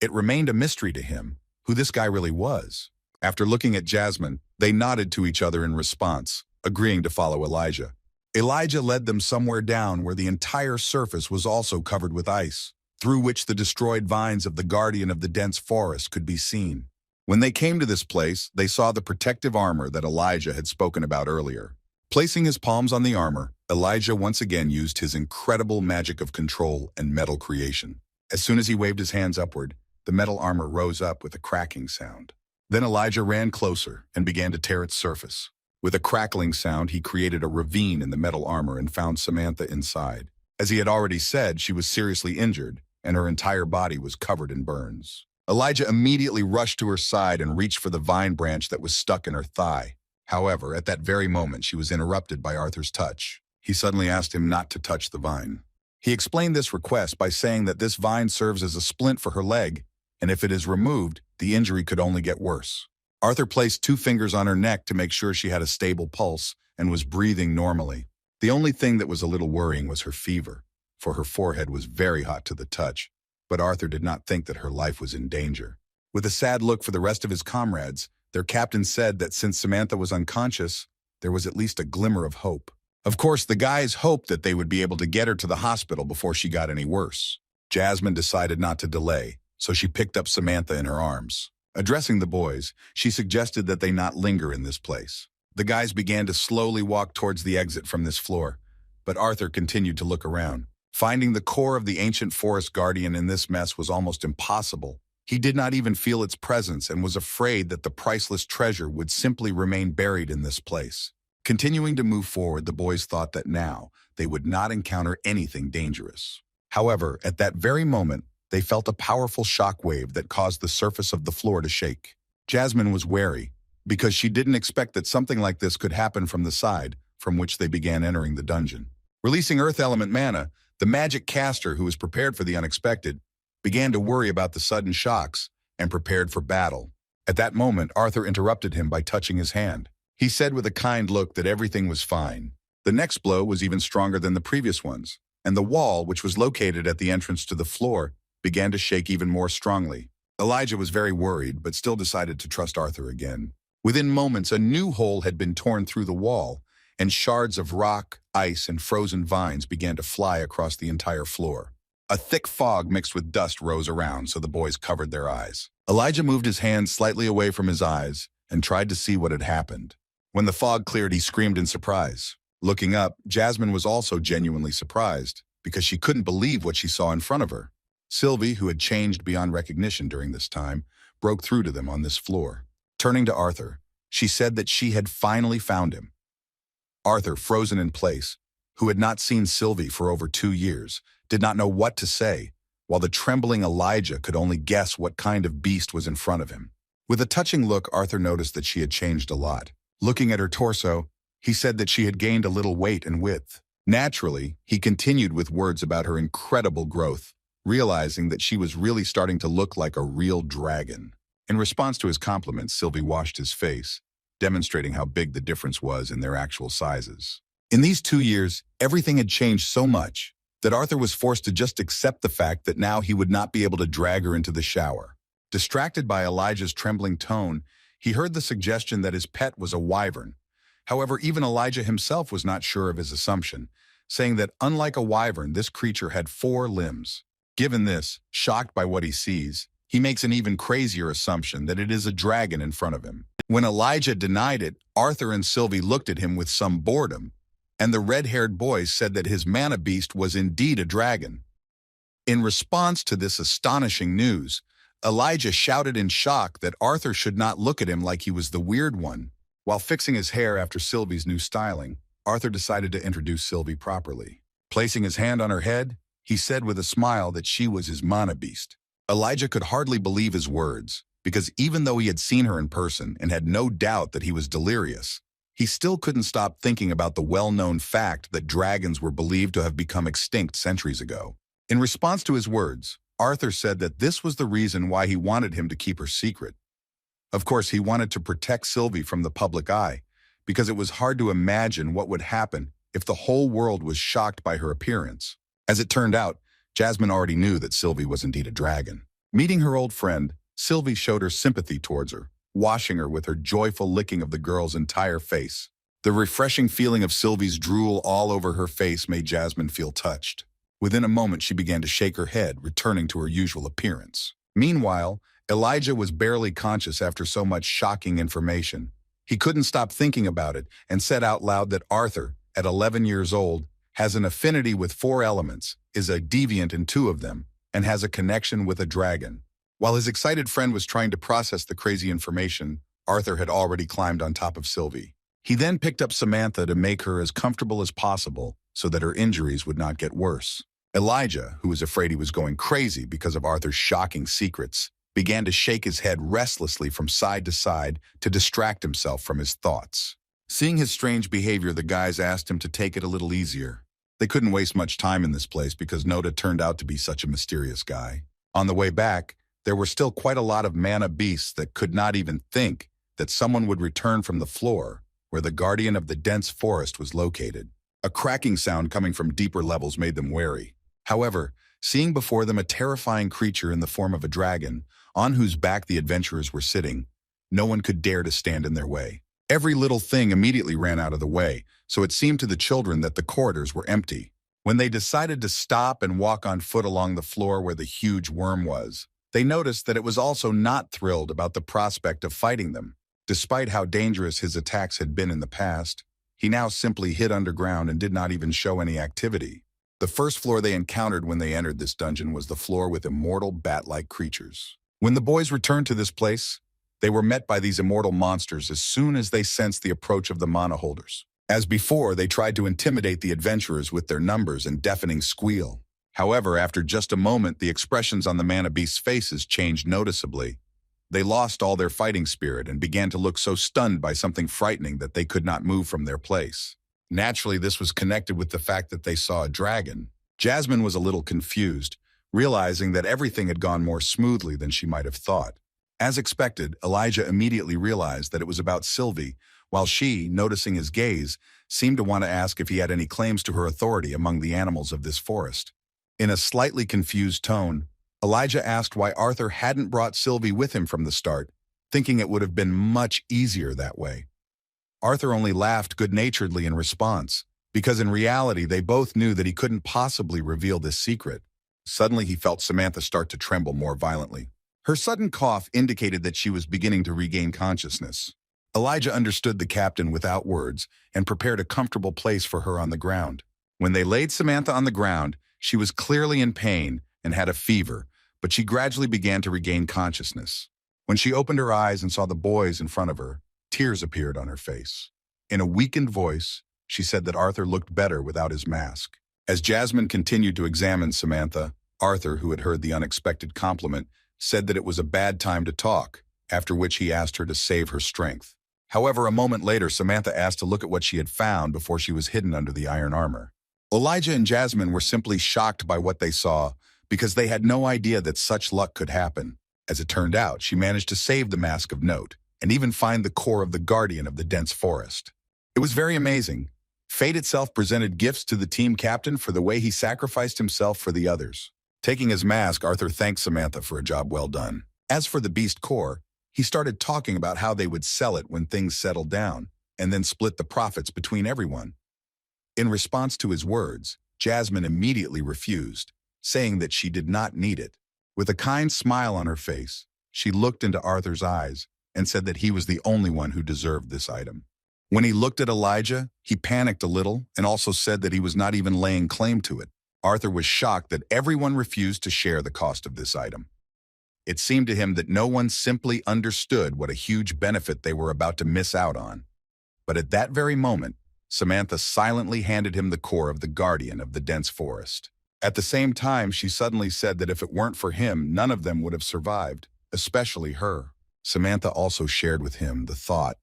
It remained a mystery to him who this guy really was. After looking at Jasmine, they nodded to each other in response, agreeing to follow Elijah. Elijah led them somewhere down where the entire surface was also covered with ice, through which the destroyed vines of the guardian of the dense forest could be seen. When they came to this place, they saw the protective armor that Elijah had spoken about earlier. Placing his palms on the armor, Elijah once again used his incredible magic of control and metal creation. As soon as he waved his hands upward, the metal armor rose up with a cracking sound. Then Elijah ran closer and began to tear its surface. With a crackling sound, he created a ravine in the metal armor and found Samantha inside. As he had already said, she was seriously injured, and her entire body was covered in burns. Elijah immediately rushed to her side and reached for the vine branch that was stuck in her thigh. However, at that very moment, she was interrupted by Arthur's touch. He suddenly asked him not to touch the vine. He explained this request by saying that this vine serves as a splint for her leg, and if it is removed, the injury could only get worse. Arthur placed 2 fingers on her neck to make sure she had a stable pulse and was breathing normally. The only thing that was a little worrying was her fever, for her forehead was very hot to the touch, but Arthur did not think that her life was in danger. With a sad look for the rest of his comrades, their captain said that since Samantha was unconscious, there was at least a glimmer of hope. Of course, the guys hoped that they would be able to get her to the hospital before she got any worse. Jasmine decided not to delay, so she picked up Samantha in her arms. Addressing the boys, she suggested that they not linger in this place. The guys began to slowly walk towards the exit from this floor, but Arthur continued to look around. Finding the core of the ancient forest guardian in this mess was almost impossible. He did not even feel its presence and was afraid that the priceless treasure would simply remain buried in this place. Continuing to move forward, the boys thought that now they would not encounter anything dangerous. However, at that very moment, they felt a powerful shock wave that caused the surface of the floor to shake. Jasmine was wary, because she didn't expect that something like this could happen from the side from which they began entering the dungeon. Releasing earth element mana, the magic caster, who was prepared for the unexpected, began to worry about the sudden shocks and prepared for battle. At that moment, Arthur interrupted him by touching his hand. He said with a kind look that everything was fine. The next blow was even stronger than the previous ones, and the wall, which was located at the entrance to the floor, began to shake even more strongly. Elijah was very worried, but still decided to trust Arthur again. Within moments, a new hole had been torn through the wall, and shards of rock, ice, and frozen vines began to fly across the entire floor. A thick fog mixed with dust rose around, so the boys covered their eyes. Elijah moved his hands slightly away from his eyes and tried to see what had happened. When the fog cleared, he screamed in surprise. Looking up, Jasmine was also genuinely surprised, because she couldn't believe what she saw in front of her. Sylvie, who had changed beyond recognition during this time, broke through to them on this floor. Turning to Arthur, she said that she had finally found him. Arthur, frozen in place, who had not seen Sylvie for over 2 years, did not know what to say, while the trembling Elijah could only guess what kind of beast was in front of him. With a touching look, Arthur noticed that she had changed a lot. Looking at her torso, he said that she had gained a little weight and width. Naturally, he continued with words about her incredible growth, realizing that she was really starting to look like a real dragon. In response to his compliments, Sylvie washed his face, demonstrating how big the difference was in their actual sizes. In these 2 years, everything had changed so much that Arthur was forced to just accept the fact that now he would not be able to drag her into the shower. Distracted by Elijah's trembling tone, He heard the suggestion that his pet was a wyvern. However, even Elijah himself was not sure of his assumption, saying that unlike a wyvern, this creature had 4 limbs. Given this, shocked by what he sees, he makes an even crazier assumption that it is a dragon in front of him. When Elijah denied it, Arthur and Sylvie looked at him with some boredom, and the red-haired boy said that his mana beast was indeed a dragon. In response to this astonishing news, Elijah shouted in shock that Arthur should not look at him like he was the weird one. While fixing his hair after Sylvie's new styling, Arthur decided to introduce Sylvie properly. Placing his hand on her head, he said with a smile that she was his mana beast. Elijah could hardly believe his words, because even though he had seen her in person and had no doubt that he was delirious, he still couldn't stop thinking about the well-known fact that dragons were believed to have become extinct centuries ago. In response to his words, Arthur said that this was the reason why he wanted him to keep her secret. Of course, he wanted to protect Sylvie from the public eye, because it was hard to imagine what would happen if the whole world was shocked by her appearance. As it turned out, Jasmine already knew that Sylvie was indeed a dragon. Meeting her old friend, Sylvie showed her sympathy towards her, washing her with her joyful licking of the girl's entire face. The refreshing feeling of Sylvie's drool all over her face made Jasmine feel touched. Within a moment, she began to shake her head, returning to her usual appearance. Meanwhile, Elijah was barely conscious after so much shocking information. He couldn't stop thinking about it and said out loud that Arthur, at 11 years old, has an affinity with 4 elements, is a deviant in 2 of them, and has a connection with a dragon. While his excited friend was trying to process the crazy information, Arthur had already climbed on top of Sylvie. He then picked up Samantha to make her as comfortable as possible so that her injuries would not get worse. Elijah, who was afraid he was going crazy because of Arthur's shocking secrets, began to shake his head restlessly from side to side to distract himself from his thoughts. Seeing his strange behavior, the guys asked him to take it a little easier. They couldn't waste much time in this place because Noda turned out to be such a mysterious guy. On the way back, there were still quite a lot of mana beasts that could not even think that someone would return from the floor where the guardian of the dense forest was located. A cracking sound coming from deeper levels made them wary. However, seeing before them a terrifying creature in the form of a dragon, on whose back the adventurers were sitting, no one could dare to stand in their way. Every little thing immediately ran out of the way, so it seemed to the children that the corridors were empty. When they decided to stop and walk on foot along the floor where the huge worm was, they noticed that it was also not thrilled about the prospect of fighting them. Despite how dangerous his attacks had been in the past, he now simply hid underground and did not even show any activity. The first floor they encountered when they entered this dungeon was the floor with immortal bat-like creatures. When the boys returned to this place, they were met by these immortal monsters as soon as they sensed the approach of the mana holders. As before, they tried to intimidate the adventurers with their numbers and deafening squeal. However, after just a moment, the expressions on the mana beasts' faces changed noticeably. They lost all their fighting spirit and began to look so stunned by something frightening that they could not move from their place. Naturally, this was connected with the fact that they saw a dragon. Jasmine was a little confused, realizing that everything had gone more smoothly than she might have thought. As expected, Elijah immediately realized that it was about Sylvie, while she, noticing his gaze, seemed to want to ask if he had any claims to her authority among the animals of this forest. In a slightly confused tone, Elijah asked why Arthur hadn't brought Sylvie with him from the start, thinking it would have been much easier that way. Arthur only laughed good-naturedly in response, because in reality they both knew that he couldn't possibly reveal this secret. Suddenly he felt Samantha start to tremble more violently. Her sudden cough indicated that she was beginning to regain consciousness. Elijah understood the captain without words and prepared a comfortable place for her on the ground. When they laid Samantha on the ground, she was clearly in pain and had a fever, but she gradually began to regain consciousness. When she opened her eyes and saw the boys in front of her, tears appeared on her face. In a weakened voice, she said that Arthur looked better without his mask. As Jasmine continued to examine Samantha, Arthur, who had heard the unexpected compliment, said that it was a bad time to talk, after which he asked her to save her strength. However, a moment later, Samantha asked to look at what she had found before she was hidden under the iron armor. Elijah and Jasmine were simply shocked by what they saw because they had no idea that such luck could happen. As it turned out, she managed to save the Mask of Note and even find the core of the guardian of the dense forest. It was very amazing. Fate itself presented gifts to the team captain for the way he sacrificed himself for the others. Taking his mask, Arthur thanked Samantha for a job well done. As for the beast core, He started talking about how they would sell it when things settled down, and then split the profits between everyone. In response to his words, Jasmine immediately refused, saying that she did not need it. With a kind smile on her face, she looked into Arthur's eyes and said that he was the only one who deserved this item. When he looked at Elijah, he panicked a little and also said that he was not even laying claim to it. Arthur was shocked that everyone refused to share the cost of this item. It seemed to him that no one simply understood what a huge benefit they were about to miss out on. But at that very moment, Samantha silently handed him the core of the guardian of the dense forest. At the same time, she suddenly said that if it weren't for him, none of them would have survived, especially her. Samantha also shared with him the thought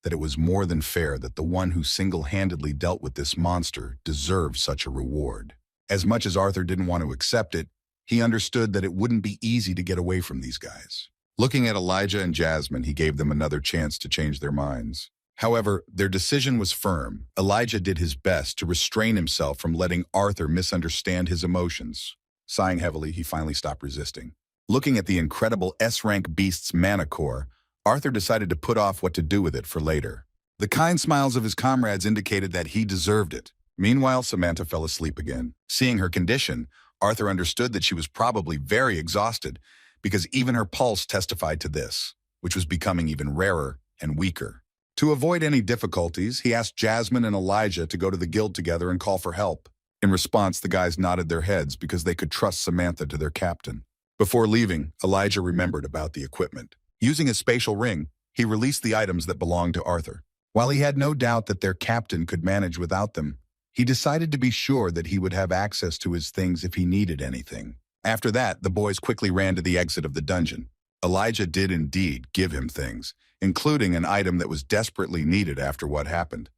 that it was more than fair that the one who single-handedly dealt with this monster deserved such a reward. As much as Arthur didn't want to accept it, he understood that it wouldn't be easy to get away from these guys. Looking at Elijah and Jasmine, he gave them another chance to change their minds. However, their decision was firm. Elijah did his best to restrain himself from letting Arthur misunderstand his emotions. Sighing heavily, he finally stopped resisting. Looking at the incredible S-Rank beast's mana core, Arthur decided to put off what to do with it for later. The kind smiles of his comrades indicated that he deserved it. Meanwhile, Samantha fell asleep again. Seeing her condition, Arthur understood that she was probably very exhausted because even her pulse testified to this, which was becoming even rarer and weaker. To avoid any difficulties, he asked Jasmine and Elijah to go to the guild together and call for help. In response, the guys nodded their heads because they could trust Samantha to their captain. Before leaving, Elijah remembered about the equipment. Using his spatial ring, he released the items that belonged to Arthur. While he had no doubt that their captain could manage without them, he decided to be sure that he would have access to his things if he needed anything. After that, the boys quickly ran to the exit of the dungeon. Elijah did indeed give him things, including an item that was desperately needed after what happened.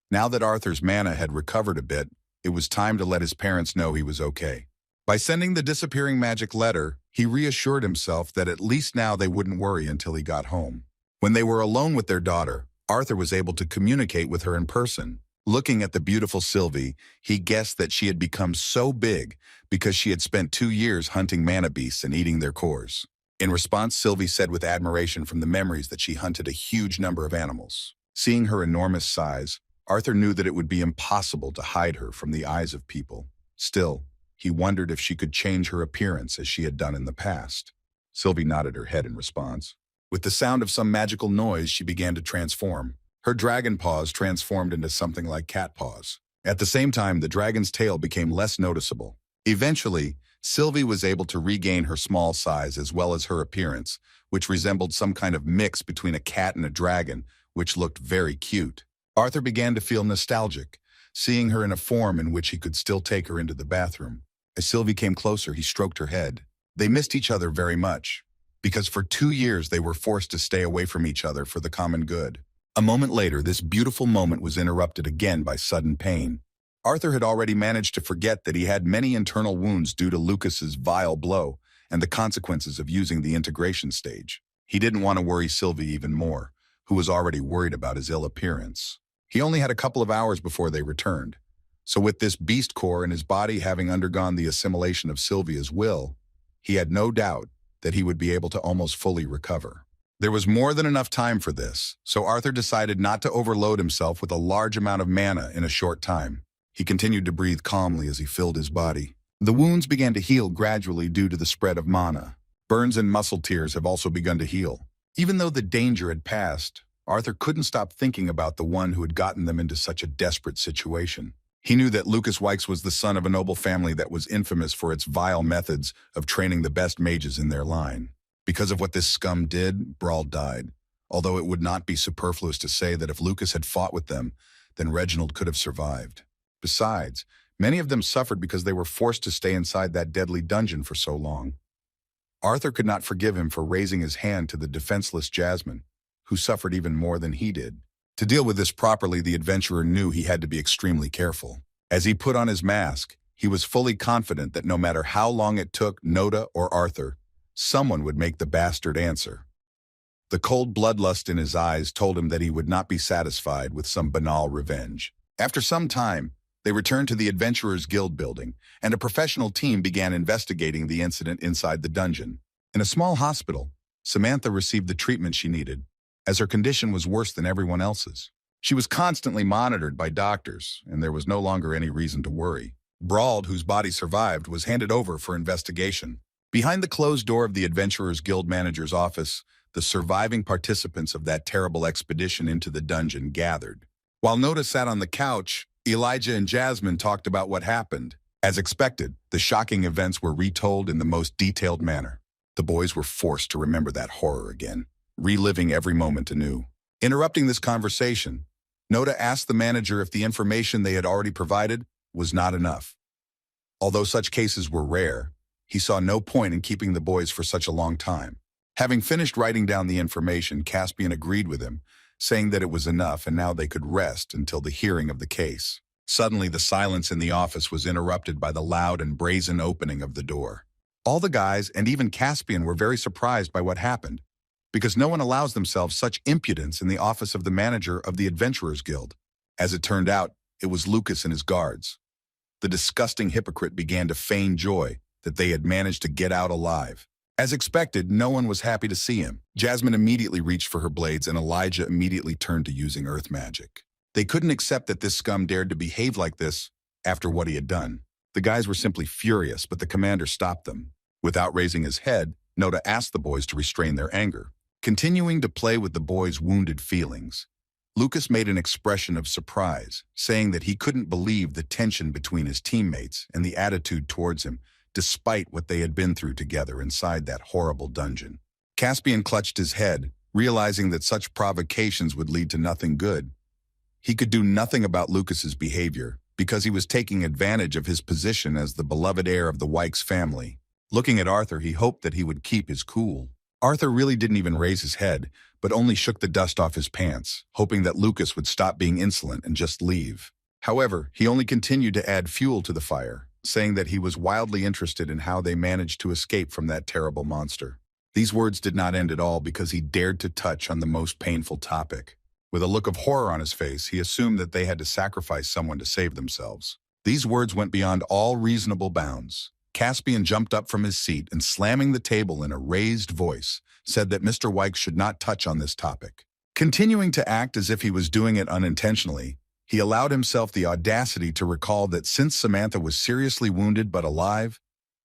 Now that Arthur's mana had recovered a bit, it was time to let his parents know he was okay. By sending the disappearing magic letter, he reassured himself that at least now they wouldn't worry until he got home. When they were alone with their daughter, Arthur was able to communicate with her in person. Looking at the beautiful Sylvie, he guessed that she had become so big because she had spent 2 years hunting mana beasts and eating their cores. In response, Sylvie said with admiration from the memories that she hunted a huge number of animals. Seeing her enormous size, Arthur knew that it would be impossible to hide her from the eyes of people. Still, he wondered if she could change her appearance as she had done in the past. Sylvie nodded her head in response. With the sound of some magical noise, she began to transform. Her dragon paws transformed into something like cat paws. At the same time, the dragon's tail became less noticeable. Eventually, Sylvie was able to regain her small size as well as her appearance, which resembled some kind of mix between a cat and a dragon, which looked very cute. Arthur began to feel nostalgic, seeing her in a form in which he could still take her into the bathroom. As Sylvie came closer, he stroked her head. They missed each other very much, because for 2 years they were forced to stay away from each other for the common good. A moment later, this beautiful moment was interrupted again by sudden pain. Arthur had already managed to forget that he had many internal wounds due to Lucas's vile blow and the consequences of using the integration stage. He didn't want to worry Sylvie even more, who was already worried about his ill appearance. He only had a couple of hours before they returned. So with this beast core in his body having undergone the assimilation of Sylvia's will, he had no doubt that he would be able to almost fully recover. There was more than enough time for this, so Arthur decided not to overload himself with a large amount of mana in a short time. He continued to breathe calmly as he filled his body. The wounds began to heal gradually due to the spread of mana. Burns and muscle tears have also begun to heal. Even though the danger had passed, Arthur couldn't stop thinking about the one who had gotten them into such a desperate situation. He knew that Lucas Wykes was the son of a noble family that was infamous for its vile methods of training the best mages in their line. Because of what this scum did, Brawl died, although it would not be superfluous to say that if Lucas had fought with them, then Reginald could have survived. Besides, many of them suffered because they were forced to stay inside that deadly dungeon for so long. Arthur could not forgive him for raising his hand to the defenseless Jasmine, who suffered even more than he did. To deal with this properly, the adventurer knew he had to be extremely careful. As he put on his mask, he was fully confident that no matter how long it took Noda or Arthur, someone would make the bastard answer. The cold bloodlust in his eyes told him that he would not be satisfied with some banal revenge. After some time, they returned to the Adventurers Guild building, and a professional team began investigating the incident inside the dungeon. In a small hospital, Samantha received the treatment she needed, as her condition was worse than everyone else's. She was constantly monitored by doctors, and there was no longer any reason to worry. Brauld, whose body survived, was handed over for investigation. Behind the closed door of the Adventurers Guild manager's office, the surviving participants of that terrible expedition into the dungeon gathered. While Noda sat on the couch, Elijah and Jasmine talked about what happened. As expected, the shocking events were retold in the most detailed manner. The boys were forced to remember that horror again, reliving every moment anew. Interrupting this conversation, Noda asked the manager if the information they had already provided was not enough. Although such cases were rare, he saw no point in keeping the boys for such a long time. Having finished writing down the information, Caspian agreed with him, saying that it was enough and now they could rest until the hearing of the case. Suddenly, the silence in the office was interrupted by the loud and brazen opening of the door. All the guys, and even Caspian, were very surprised by what happened, because no one allows themselves such impudence in the office of the manager of the Adventurers Guild. As it turned out, it was Lucas and his guards. The disgusting hypocrite began to feign joy that they had managed to get out alive. As expected, no one was happy to see him. Jasmine immediately reached for her blades, and Elijah immediately turned to using earth magic. They couldn't accept that this scum dared to behave like this after what he had done. The guys were simply furious, but the commander stopped them. Without raising his head, Noda asked the boys to restrain their anger. Continuing to play with the boys' wounded feelings, Lucas made an expression of surprise, saying that he couldn't believe the tension between his teammates and the attitude towards him, despite what they had been through together inside that horrible dungeon. Caspian clutched his head, realizing that such provocations would lead to nothing good. He could do nothing about Lucas's behavior, because he was taking advantage of his position as the beloved heir of the Wykes family. Looking at Arthur, he hoped that he would keep his cool. Arthur really didn't even raise his head, but only shook the dust off his pants, hoping that Lucas would stop being insolent and just leave. However, he only continued to add fuel to the fire, saying that he was wildly interested in how they managed to escape from that terrible monster. These words did not end at all because he dared to touch on the most painful topic. With a look of horror on his face, he assumed that they had to sacrifice someone to save themselves. These words went beyond all reasonable bounds. Caspian jumped up from his seat and, slamming the table in a raised voice, said that Mr. Wykes should not touch on this topic. Continuing to act as if he was doing it unintentionally, he allowed himself the audacity to recall that since Samantha was seriously wounded but alive,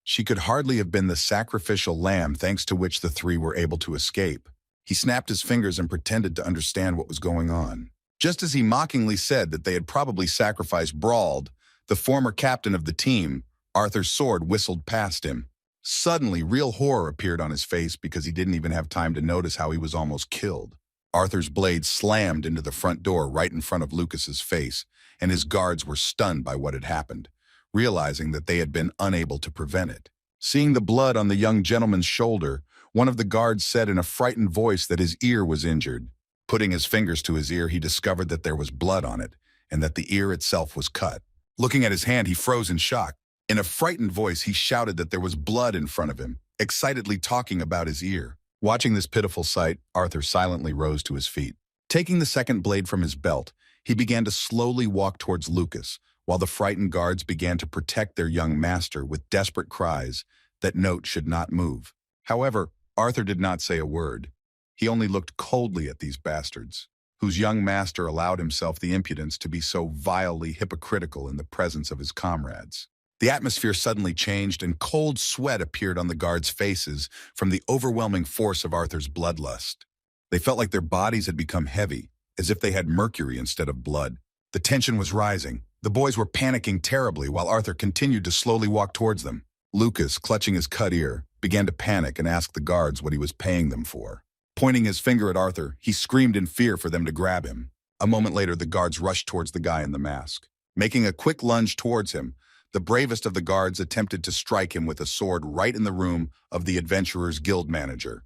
she could hardly have been the sacrificial lamb thanks to which the three were able to escape. He snapped his fingers and pretended to understand what was going on. Just as he mockingly said that they had probably sacrificed Brauld, the former captain of the team, Arthur's sword whistled past him. Suddenly, real horror appeared on his face because he didn't even have time to notice how he was almost killed. Arthur's blade slammed into the front door right in front of Lucas's face, and his guards were stunned by what had happened, realizing that they had been unable to prevent it. Seeing the blood on the young gentleman's shoulder, one of the guards said in a frightened voice that his ear was injured. Putting his fingers to his ear, he discovered that there was blood on it, and that the ear itself was cut. Looking at his hand, he froze in shock. In a frightened voice, he shouted that there was blood in front of him, excitedly talking about his ear. Watching this pitiful sight, Arthur silently rose to his feet. Taking the second blade from his belt, he began to slowly walk towards Lucas, while the frightened guards began to protect their young master with desperate cries that Note should not move. However, Arthur did not say a word. He only looked coldly at these bastards, whose young master allowed himself the impudence to be so vilely hypocritical in the presence of his comrades. The atmosphere suddenly changed, and cold sweat appeared on the guards' faces from the overwhelming force of Arthur's bloodlust. They felt like their bodies had become heavy, as if they had mercury instead of blood. The tension was rising. The boys were panicking terribly while Arthur continued to slowly walk towards them. Lucas, clutching his cut ear, began to panic and ask the guards what he was paying them for. Pointing his finger at Arthur, he screamed in fear for them to grab him. A moment later, the guards rushed towards the guy in the mask. Making a quick lunge towards him, the bravest of the guards attempted to strike him with a sword right in the room of the Adventurers Guild manager,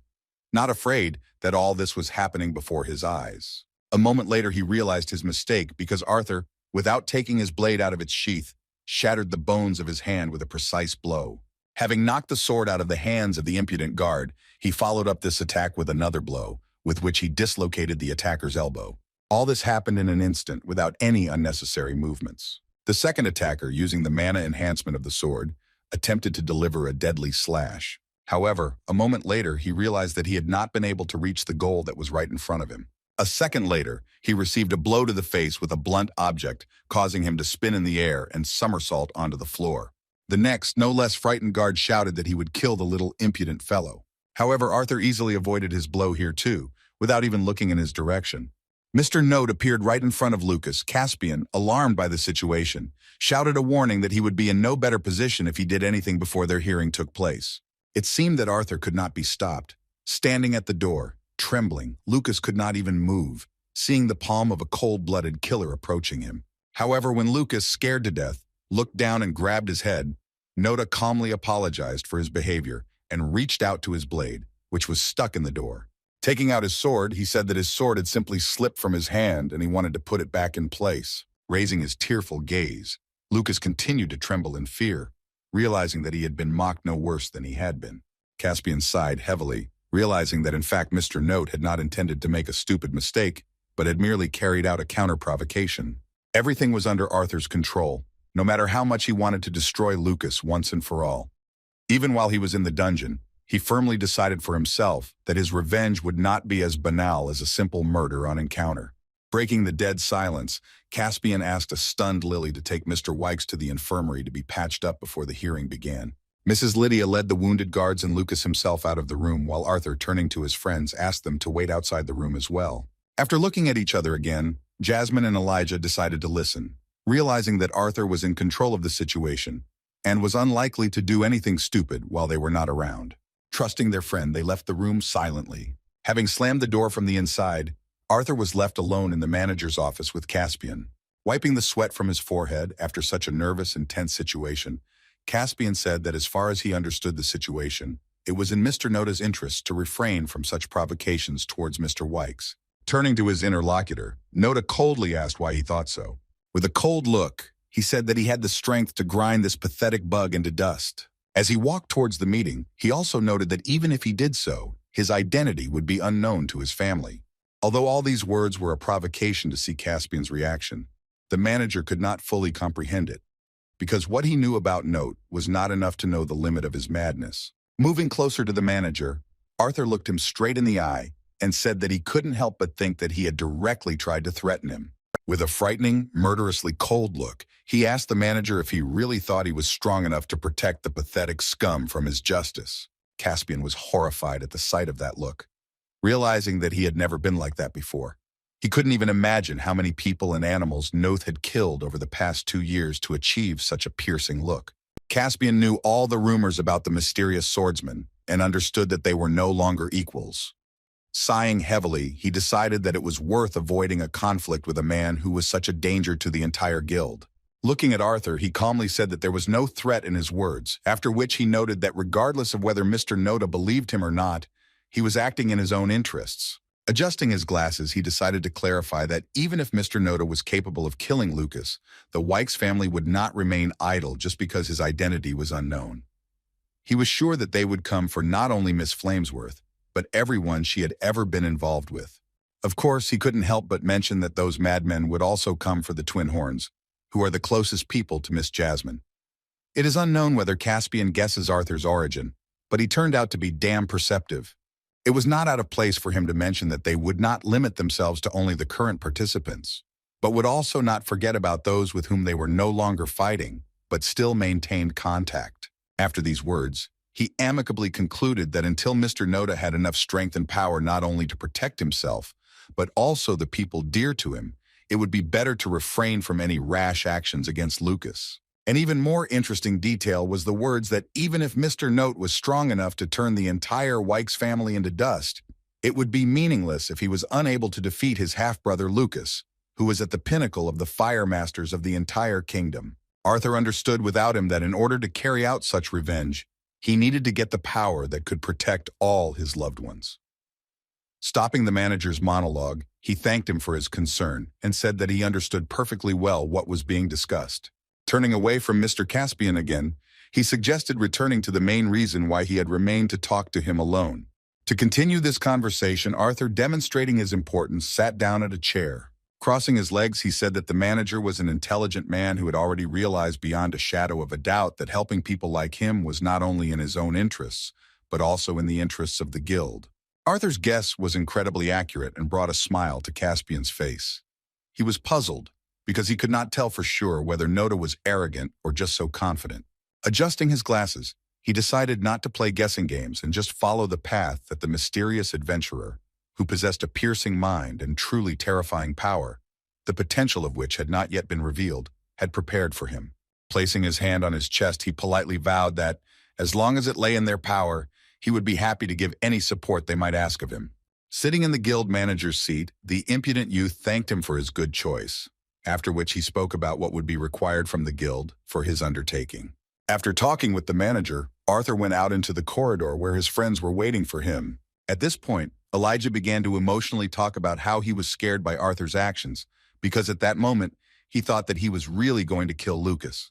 not afraid that all this was happening before his eyes. A moment later, he realized his mistake because Arthur, without taking his blade out of its sheath, shattered the bones of his hand with a precise blow. Having knocked the sword out of the hands of the impudent guard, he followed up this attack with another blow, with which he dislocated the attacker's elbow. All this happened in an instant without any unnecessary movements. The second attacker, using the mana enhancement of the sword, attempted to deliver a deadly slash. However, a moment later, he realized that he had not been able to reach the goal that was right in front of him. A second later, he received a blow to the face with a blunt object, causing him to spin in the air and somersault onto the floor. The next, no less frightened guard shouted that he would kill the little impudent fellow. However, Arthur easily avoided his blow here too, without even looking in his direction. Mr. Note appeared right in front of Lucas. Caspian, alarmed by the situation, shouted a warning that he would be in no better position if he did anything before their hearing took place. It seemed that Arthur could not be stopped. Standing at the door, trembling, Lucas could not even move, seeing the palm of a cold-blooded killer approaching him. However, when Lucas, scared to death, looked down and grabbed his head, Noda calmly apologized for his behavior and reached out to his blade, which was stuck in the door. Taking out his sword, he said that his sword had simply slipped from his hand and he wanted to put it back in place. Raising his tearful gaze, Lucas continued to tremble in fear, realizing that he had been mocked no worse than he had been. Caspian sighed heavily, realizing that in fact Mr. Note had not intended to make a stupid mistake, but had merely carried out a counter-provocation. Everything was under Arthur's control, no matter how much he wanted to destroy Lucas once and for all. Even while he was in the dungeon, he firmly decided for himself that his revenge would not be as banal as a simple murder on encounter. Breaking the dead silence, Caspian asked a stunned Lily to take Mr. Wykes to the infirmary to be patched up before the hearing began. Mrs. Lydia led the wounded guards and Lucas himself out of the room, while Arthur, turning to his friends, asked them to wait outside the room as well. After looking at each other again, Jasmine and Elijah decided to listen, realizing that Arthur was in control of the situation and was unlikely to do anything stupid while they were not around. Trusting their friend, they left the room silently. Having slammed the door from the inside, Arthur was left alone in the manager's office with Caspian. Wiping the sweat from his forehead after such a nervous and tense situation, Caspian said that as far as he understood the situation, it was in Mr. Noda's interest to refrain from such provocations towards Mr. Wykes. Turning to his interlocutor, Noda coldly asked why he thought so. With a cold look, he said that he had the strength to grind this pathetic bug into dust. As he walked towards the meeting, he also noted that even if he did so, his identity would be unknown to his family. Although all these words were a provocation to see Caspian's reaction, the manager could not fully comprehend it, because what he knew about Note was not enough to know the limit of his madness. Moving closer to the manager, Arthur looked him straight in the eye and said that he couldn't help but think that he had directly tried to threaten him. With a frightening, murderously cold look, he asked the manager if he really thought he was strong enough to protect the pathetic scum from his justice. Caspian was horrified at the sight of that look, realizing that he had never been like that before. He couldn't even imagine how many people and animals Noth had killed over the past 2 years to achieve such a piercing look. Caspian knew all the rumors about the mysterious swordsman and understood that they were no longer equals. Sighing heavily, he decided that it was worth avoiding a conflict with a man who was such a danger to the entire guild. Looking at Arthur, he calmly said that there was no threat in his words, after which he noted that regardless of whether Mr. Noda believed him or not, he was acting in his own interests. Adjusting his glasses, he decided to clarify that even if Mr. Noda was capable of killing Lucas, the Wykes family would not remain idle just because his identity was unknown. He was sure that they would come for not only Miss Flamesworth, but everyone she had ever been involved with. Of course, he couldn't help but mention that those madmen would also come for the Twin Horns, who are the closest people to Miss Jasmine. It is unknown whether Caspian guesses Arthur's origin, but he turned out to be damn perceptive. It was not out of place for him to mention that they would not limit themselves to only the current participants, but would also not forget about those with whom they were no longer fighting, but still maintained contact. After these words, he amicably concluded that until Mr. Noda had enough strength and power not only to protect himself, but also the people dear to him, it would be better to refrain from any rash actions against Lucas. An even more interesting detail was the words that even if Mr. Note was strong enough to turn the entire Wykes family into dust, it would be meaningless if he was unable to defeat his half-brother Lucas, who was at the pinnacle of the fire masters of the entire kingdom. Arthur understood without him that in order to carry out such revenge, he needed to get the power that could protect all his loved ones. Stopping the manager's monologue, he thanked him for his concern and said that he understood perfectly well what was being discussed. Turning away from Mr. Caspian again, he suggested returning to the main reason why he had remained to talk to him alone. To continue this conversation, Arthur, demonstrating his importance, sat down at a chair. Crossing his legs, he said that the manager was an intelligent man who had already realized beyond a shadow of a doubt that helping people like him was not only in his own interests, but also in the interests of the guild. Arthur's guess was incredibly accurate and brought a smile to Caspian's face. He was puzzled, because he could not tell for sure whether Noda was arrogant or just so confident. Adjusting his glasses, he decided not to play guessing games and just follow the path that the mysterious adventurer, who possessed a piercing mind and truly terrifying power, the potential of which had not yet been revealed, had prepared for him. Placing his hand on his chest, he politely vowed that, as long as it lay in their power, he would be happy to give any support they might ask of him. Sitting in the guild manager's seat, the impudent youth thanked him for his good choice, after which he spoke about what would be required from the guild for his undertaking. After talking with the manager, Arthur went out into the corridor where his friends were waiting for him. At this point, Elijah began to emotionally talk about how he was scared by Arthur's actions, because at that moment, he thought that he was really going to kill Lucas.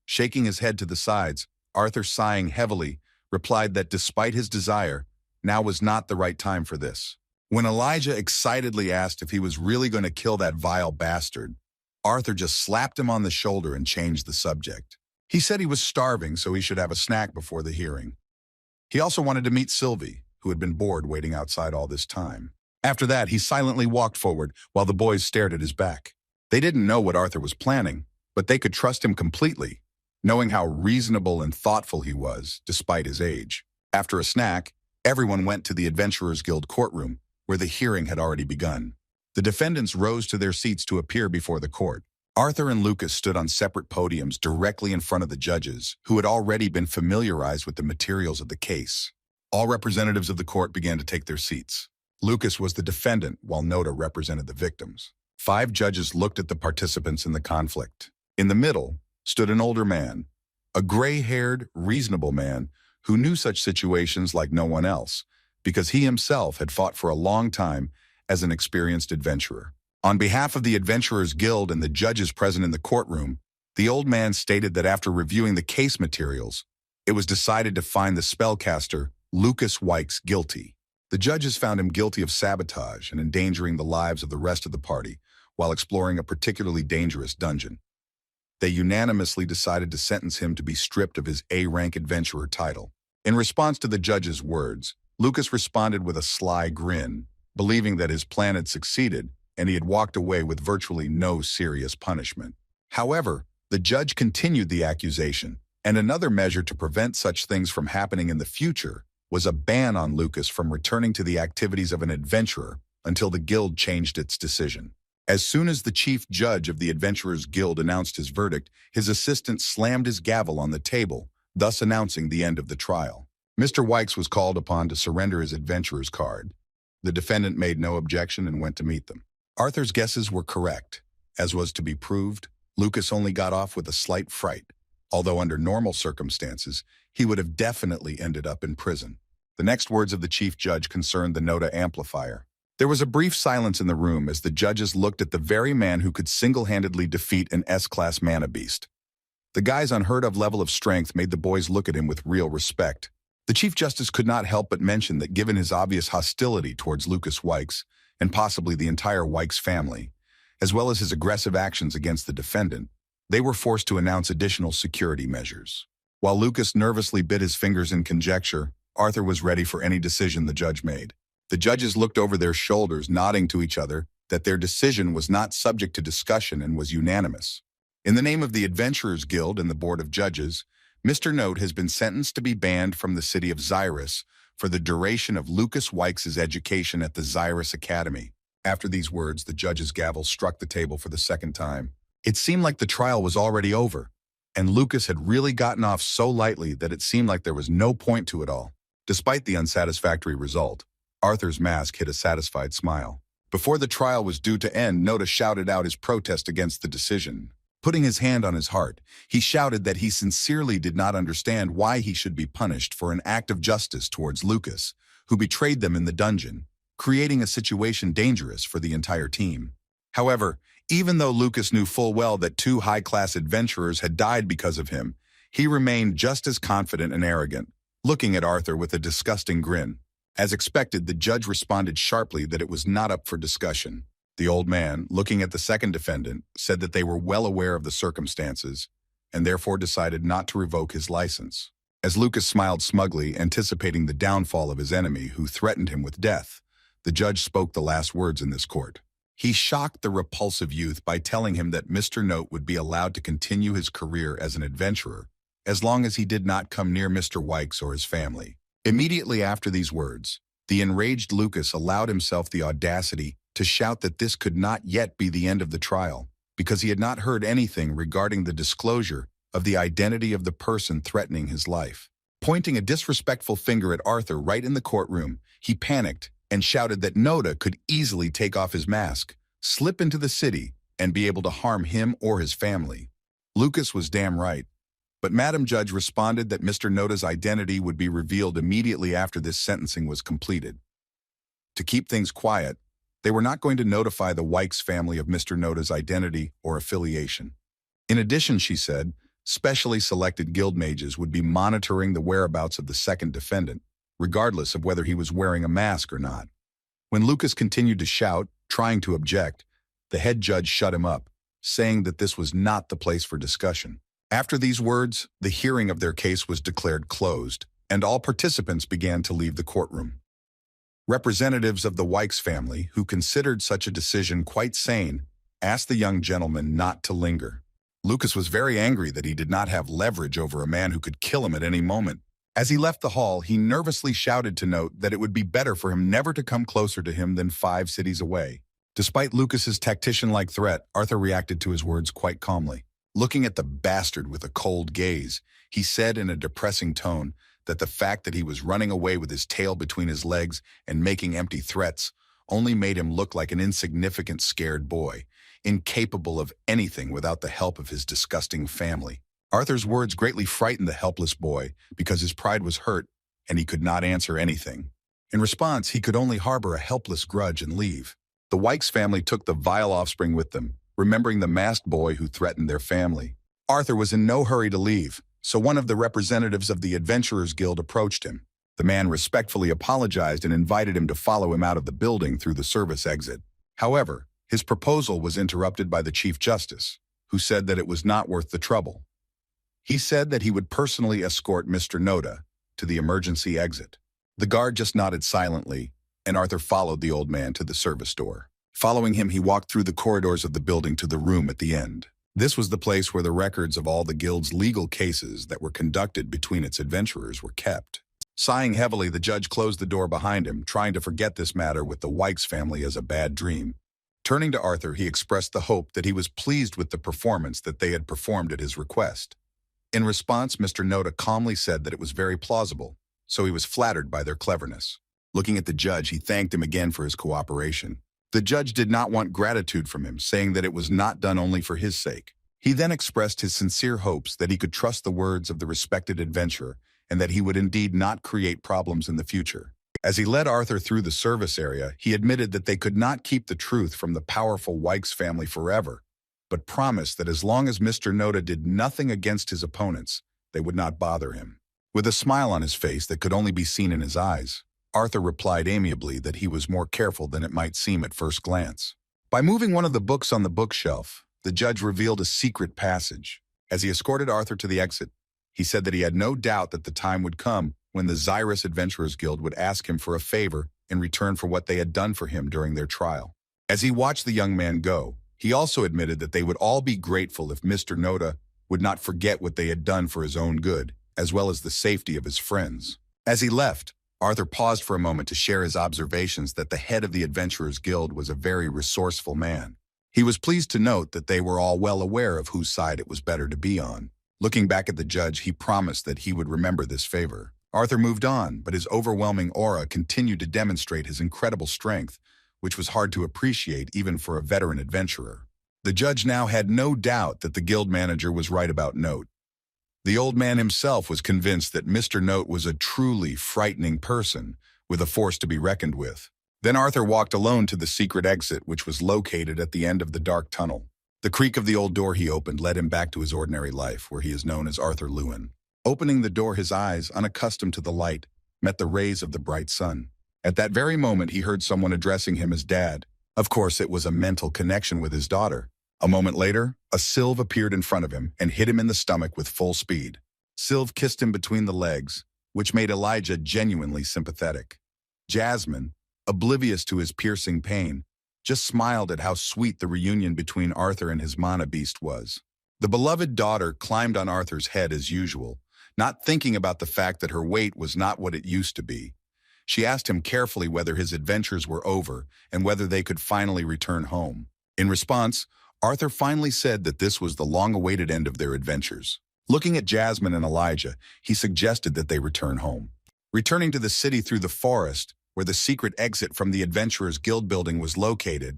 Shaking his head to the sides, Arthur, sighing heavily, replied that despite his desire, now was not the right time for this. When Elijah excitedly asked if he was really going to kill that vile bastard, Arthur just slapped him on the shoulder and changed the subject. He said he was starving, so he should have a snack before the hearing. He also wanted to meet Sylvie, who had been bored waiting outside all this time. After that, he silently walked forward while the boys stared at his back. They didn't know what Arthur was planning, but they could trust him completely, knowing how reasonable and thoughtful he was, despite his age. After a snack, everyone went to the Adventurers Guild courtroom, where the hearing had already begun. The defendants rose to their seats to appear before the court. Arthur and Lucas stood on separate podiums directly in front of the judges, who had already been familiarized with the materials of the case. All representatives of the court began to take their seats. Lucas was the defendant, while Noda represented the victims. 5 judges looked at the participants in the conflict. In the middle stood an older man, a gray-haired, reasonable man who knew such situations like no one else, because he himself had fought for a long time as an experienced adventurer. On behalf of the Adventurers Guild and the judges present in the courtroom, the old man stated that after reviewing the case materials, it was decided to find the spellcaster, Lucas Wykes, guilty. The judges found him guilty of sabotage and endangering the lives of the rest of the party while exploring a particularly dangerous dungeon. They unanimously decided to sentence him to be stripped of his A-rank adventurer title. In response to the judge's words, Lucas responded with a sly grin, believing that his plan had succeeded and he had walked away with virtually no serious punishment. However, the judge continued the accusation, and another measure to prevent such things from happening in the future was a ban on Lucas from returning to the activities of an adventurer until the guild changed its decision. As soon as the chief judge of the Adventurers Guild announced his verdict, his assistant slammed his gavel on the table, thus announcing the end of the trial. Mr. Wykes was called upon to surrender his adventurer's card. The defendant made no objection and went to meet them. Arthur's guesses were correct. As was to be proved, Lucas only got off with a slight fright, although under normal circumstances, he would have definitely ended up in prison. The next words of the chief judge concerned the Noda amplifier. There was a brief silence in the room as the judges looked at the very man who could single-handedly defeat an S-class mana beast. The guy's unheard-of level of strength made the boys look at him with real respect. The Chief Justice could not help but mention that given his obvious hostility towards Lucas Wykes, and possibly the entire Wykes family, as well as his aggressive actions against the defendant, they were forced to announce additional security measures. While Lucas nervously bit his fingers in conjecture, Arthur was ready for any decision the judge made. The judges looked over their shoulders, nodding to each other that their decision was not subject to discussion and was unanimous. In the name of the Adventurers Guild and the Board of Judges, Mr. Note has been sentenced to be banned from the city of Zyrus for the duration of Lucas Wykes' education at the Zyrus Academy. After these words, the judge's gavel struck the table for the second time. It seemed like the trial was already over, and Lucas had really gotten off so lightly that it seemed like there was no point to it all. Despite the unsatisfactory result, Arthur's mask hid a satisfied smile. Before the trial was due to end, Noda shouted out his protest against the decision. Putting his hand on his heart, he shouted that he sincerely did not understand why he should be punished for an act of justice towards Lucas, who betrayed them in the dungeon, creating a situation dangerous for the entire team. However, even though Lucas knew full well that 2 high-class adventurers had died because of him, he remained just as confident and arrogant, looking at Arthur with a disgusting grin. As expected, the judge responded sharply that it was not up for discussion. The old man, looking at the second defendant, said that they were well aware of the circumstances and therefore decided not to revoke his license. As Lucas smiled smugly, anticipating the downfall of his enemy who threatened him with death, the judge spoke the last words in this court. He shocked the repulsive youth by telling him that Mr. Note would be allowed to continue his career as an adventurer as long as he did not come near Mr. Wykes or his family. Immediately after these words, the enraged Lucas allowed himself the audacity to shout that this could not yet be the end of the trial, because he had not heard anything regarding the disclosure of the identity of the person threatening his life. Pointing a disrespectful finger at Arthur right in the courtroom, he panicked and shouted that Noda could easily take off his mask, slip into the city, and be able to harm him or his family. Lucas was damn right. But Madam Judge responded that Mr. Noda's identity would be revealed immediately after this sentencing was completed. To keep things quiet, they were not going to notify the Wykes family of Mr. Noda's identity or affiliation. In addition, she said, specially selected guild mages would be monitoring the whereabouts of the second defendant, regardless of whether he was wearing a mask or not. When Lucas continued to shout, trying to object, the head judge shut him up, saying that this was not the place for discussion. After these words, the hearing of their case was declared closed, and all participants began to leave the courtroom. Representatives of the Wykes family, who considered such a decision quite sane, asked the young gentleman not to linger. Lucas was very angry that he did not have leverage over a man who could kill him at any moment. As he left the hall, he nervously shouted to Note that it would be better for him never to come closer to him than 5 cities away. Despite Lucas's tactician-like threat, Arthur reacted to his words quite calmly. Looking at the bastard with a cold gaze, he said in a depressing tone that the fact that he was running away with his tail between his legs and making empty threats only made him look like an insignificant, scared boy, incapable of anything without the help of his disgusting family. Arthur's words greatly frightened the helpless boy because his pride was hurt and he could not answer anything. In response, he could only harbor a helpless grudge and leave. The Wykes family took the vile offspring with them, remembering the masked boy who threatened their family. Arthur was in no hurry to leave, so one of the representatives of the Adventurers Guild approached him. The man respectfully apologized and invited him to follow him out of the building through the service exit. However, his proposal was interrupted by the Chief Justice, who said that it was not worth the trouble. He said that he would personally escort Mr. Noda to the emergency exit. The guard just nodded silently, and Arthur followed the old man to the service door. Following him, he walked through the corridors of the building to the room at the end. This was the place where the records of all the guild's legal cases that were conducted between its adventurers were kept. Sighing heavily, the judge closed the door behind him, trying to forget this matter with the Wykes family as a bad dream. Turning to Arthur, he expressed the hope that he was pleased with the performance that they had performed at his request. In response, Mr. Noda calmly said that it was very plausible, so he was flattered by their cleverness. Looking at the judge, he thanked him again for his cooperation. The judge did not want gratitude from him, saying that it was not done only for his sake. He then expressed his sincere hopes that he could trust the words of the respected adventurer and that he would indeed not create problems in the future. As he led Arthur through the service area, he admitted that they could not keep the truth from the powerful Wykes family forever, but promised that as long as Mr. Noda did nothing against his opponents, they would not bother him. With a smile on his face that could only be seen in his eyes, Arthur replied amiably that he was more careful than it might seem at first glance. By moving one of the books on the bookshelf, the judge revealed a secret passage. As he escorted Arthur to the exit, he said that he had no doubt that the time would come when the Zyrus Adventurers Guild would ask him for a favor in return for what they had done for him during their trial. As he watched the young man go, he also admitted that they would all be grateful if Mr. Noda would not forget what they had done for his own good, as well as the safety of his friends. As he left, Arthur paused for a moment to share his observations that the head of the Adventurers Guild was a very resourceful man. He was pleased to note that they were all well aware of whose side it was better to be on. Looking back at the judge, he promised that he would remember this favor. Arthur moved on, but his overwhelming aura continued to demonstrate his incredible strength, which was hard to appreciate even for a veteran adventurer. The judge now had no doubt that the guild manager was right about Note. The old man himself was convinced that Mr. Note was a truly frightening person, with a force to be reckoned with. Then Arthur walked alone to the secret exit, which was located at the end of the dark tunnel. The creak of the old door he opened led him back to his ordinary life, where he is known as Arthur Lewin. Opening the door, his eyes, unaccustomed to the light, met the rays of the bright sun. At that very moment, he heard someone addressing him as Dad. Of course, it was a mental connection with his daughter. A moment later, a Sylve appeared in front of him and hit him in the stomach with full speed. Sylv kissed him between the legs, which made Elijah genuinely sympathetic. Jasmine, oblivious to his piercing pain, just smiled at how sweet the reunion between Arthur and his mana beast was. The beloved daughter climbed on Arthur's head as usual, not thinking about the fact that her weight was not what it used to be. She asked him carefully whether his adventures were over and whether they could finally return home. In response, Arthur finally said that this was the long-awaited end of their adventures. Looking at Jasmine and Elijah, he suggested that they return home. Returning to the city through the forest, where the secret exit from the Adventurers Guild building was located,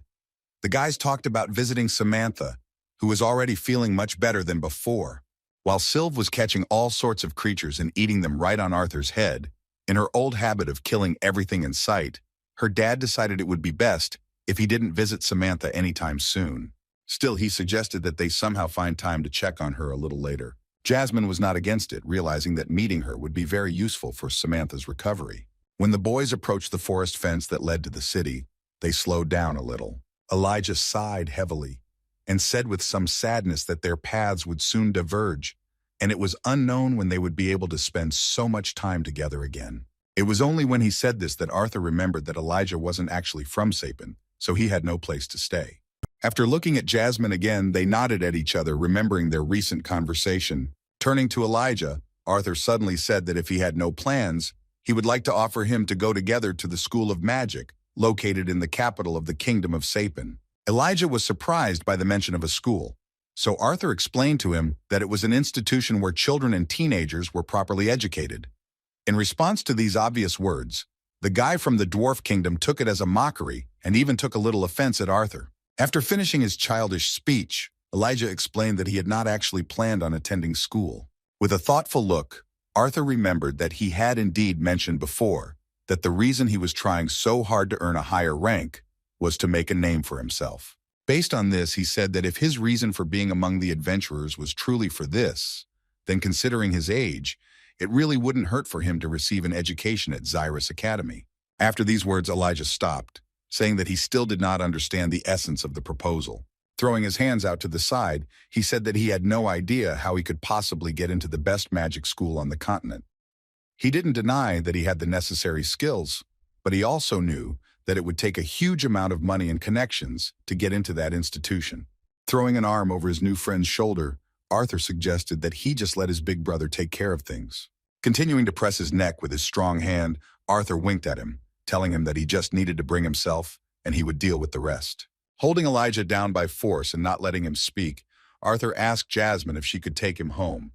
the guys talked about visiting Samantha, who was already feeling much better than before. While Sylv was catching all sorts of creatures and eating them right on Arthur's head, in her old habit of killing everything in sight, her dad decided it would be best if he didn't visit Samantha anytime soon. Still, he suggested that they somehow find time to check on her a little later. Jasmine was not against it, realizing that meeting her would be very useful for Samantha's recovery. When the boys approached the forest fence that led to the city, they slowed down a little. Elijah sighed heavily and said with some sadness that their paths would soon diverge, and it was unknown when they would be able to spend so much time together again. It was only when he said this that Arthur remembered that Elijah wasn't actually from Sapen, so he had no place to stay. After looking at Jasmine again, they nodded at each other, remembering their recent conversation. Turning to Elijah, Arthur suddenly said that if he had no plans, he would like to offer him to go together to the School of Magic, located in the capital of the Kingdom of Sapen. Elijah was surprised by the mention of a school, so Arthur explained to him that it was an institution where children and teenagers were properly educated. In response to these obvious words, the guy from the Dwarf Kingdom took it as a mockery and even took a little offense at Arthur. After finishing his childish speech, Elijah explained that he had not actually planned on attending school. With a thoughtful look, Arthur remembered that he had indeed mentioned before that the reason he was trying so hard to earn a higher rank was to make a name for himself. Based on this, he said that if his reason for being among the adventurers was truly for this, then considering his age, it really wouldn't hurt for him to receive an education at Zyrus Academy. After these words, Elijah stopped, saying that he still did not understand the essence of the proposal. Throwing his hands out to the side, he said that he had no idea how he could possibly get into the best magic school on the continent. He didn't deny that he had the necessary skills, but he also knew that it would take a huge amount of money and connections to get into that institution. Throwing an arm over his new friend's shoulder, Arthur suggested that he just let his big brother take care of things. Continuing to press his neck with his strong hand, Arthur winked at him, telling him that he just needed to bring himself and he would deal with the rest. Holding Elijah down by force and not letting him speak, Arthur asked Jasmine if she could take him home.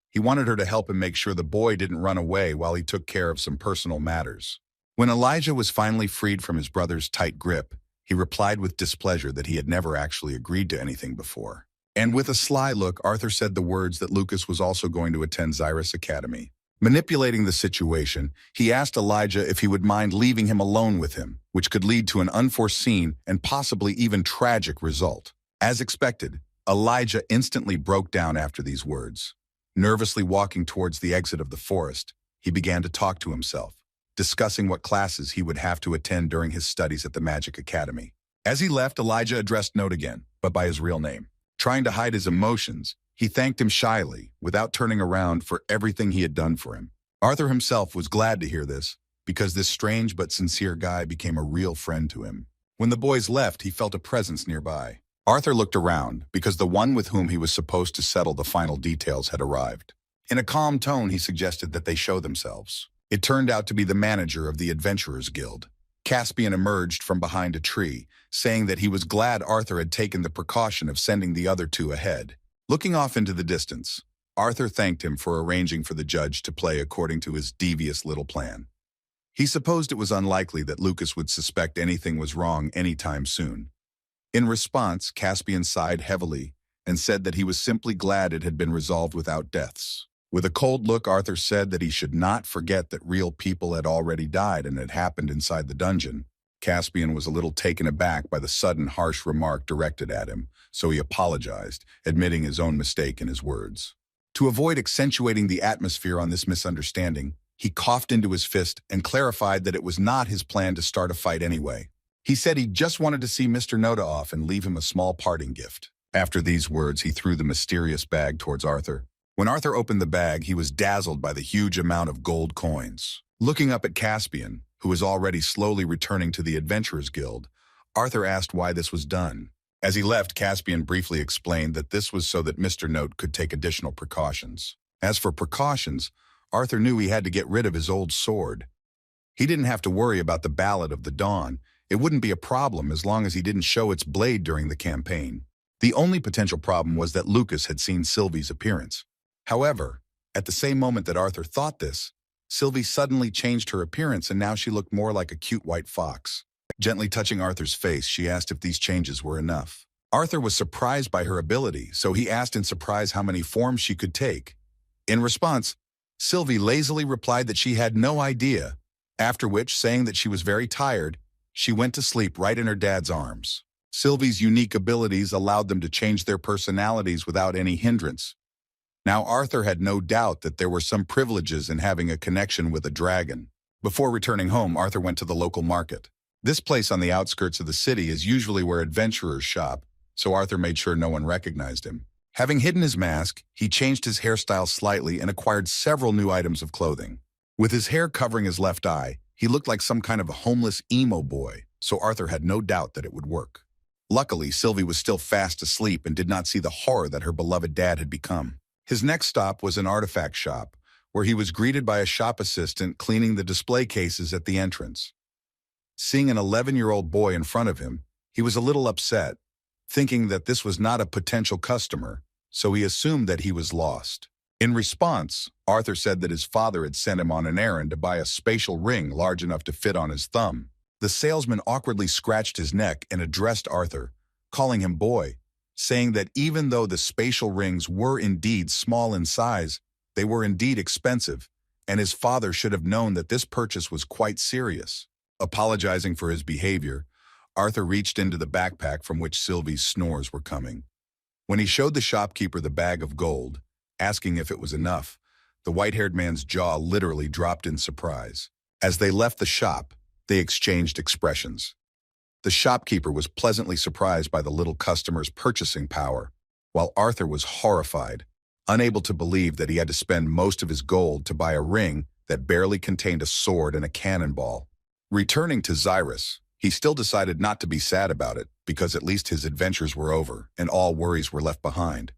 He wanted her to help him make sure the boy didn't run away while he took care of some personal matters. When Elijah was finally freed from his brother's tight grip, he replied with displeasure that he had never actually agreed to anything before. And with a sly look, Arthur said the words that Lucas was also going to attend Zyrus Academy. Manipulating the situation, he asked Elijah if he would mind leaving him alone with him, which could lead to an unforeseen and possibly even tragic result. As expected, Elijah instantly broke down after these words. Nervously walking towards the exit of the forest, he began to talk to himself, discussing what classes he would have to attend during his studies at the Magic Academy. As he left, Elijah addressed Note again, but by his real name. Trying to hide his emotions, he thanked him shyly, without turning around, for everything he had done for him. Arthur himself was glad to hear this, because this strange but sincere guy became a real friend to him. When the boys left, he felt a presence nearby. Arthur looked around, because the one with whom he was supposed to settle the final details had arrived. In a calm tone, he suggested that they show themselves. It turned out to be the manager of the Adventurers Guild. Caspian emerged from behind a tree, saying that he was glad Arthur had taken the precaution of sending the other two ahead. Looking off into the distance, Arthur thanked him for arranging for the judge to play according to his devious little plan. He supposed it was unlikely that Lucas would suspect anything was wrong anytime soon. In response, Caspian sighed heavily and said that he was simply glad it had been resolved without deaths. With a cold look, Arthur said that he should not forget that real people had already died and had happened inside the dungeon. Caspian was a little taken aback by the sudden harsh remark directed at him, so he apologized, admitting his own mistake in his words. To avoid accentuating the atmosphere on this misunderstanding, he coughed into his fist and clarified that it was not his plan to start a fight anyway. He said he just wanted to see Mr. Noda off and leave him a small parting gift. After these words, he threw the mysterious bag towards Arthur, When Arthur opened the bag, he was dazzled by the huge amount of gold coins. Looking up at Caspian, who was already slowly returning to the Adventurers Guild, Arthur asked why this was done. As he left, Caspian briefly explained that this was so that Mr. Note could take additional precautions. As for precautions, Arthur knew he had to get rid of his old sword. He didn't have to worry about the Ballad of the Dawn. It wouldn't be a problem as long as he didn't show its blade during the campaign. The only potential problem was that Lucas had seen Sylvie's appearance. However, at the same moment that Arthur thought this, Sylvie suddenly changed her appearance and now she looked more like a cute white fox. Gently touching Arthur's face, she asked if these changes were enough. Arthur was surprised by her ability, so he asked in surprise how many forms she could take. In response, Sylvie lazily replied that she had no idea, after which, saying that she was very tired, she went to sleep right in her dad's arms. Sylvie's unique abilities allowed them to change their personalities without any hindrance. Now Arthur had no doubt that there were some privileges in having a connection with a dragon. Before returning home, Arthur went to the local market. This place on the outskirts of the city is usually where adventurers shop, so Arthur made sure no one recognized him. Having hidden his mask, he changed his hairstyle slightly and acquired several new items of clothing. With his hair covering his left eye, he looked like some kind of a homeless emo boy, so Arthur had no doubt that it would work. Luckily, Sylvie was still fast asleep and did not see the horror that her beloved dad had become. His next stop was an artifact shop, where he was greeted by a shop assistant cleaning the display cases at the entrance. Seeing an 11-year-old boy in front of him, he was a little upset, thinking that this was not a potential customer, so he assumed that he was lost. In response, Arthur said that his father had sent him on an errand to buy a spatial ring large enough to fit on his thumb. The salesman awkwardly scratched his neck and addressed Arthur, calling him boy, saying that even though the spatial rings were indeed small in size, they were indeed expensive, and his father should have known that this purchase was quite serious. Apologizing for his behavior, Arthur reached into the backpack from which Sylvie's snores were coming. When he showed the shopkeeper the bag of gold, asking if it was enough, the white-haired man's jaw literally dropped in surprise. As they left the shop, they exchanged expressions. The shopkeeper was pleasantly surprised by the little customer's purchasing power, while Arthur was horrified, unable to believe that he had to spend most of his gold to buy a ring that barely contained a sword and a cannonball. Returning to Zyrus, he still decided not to be sad about it because at least his adventures were over and all worries were left behind.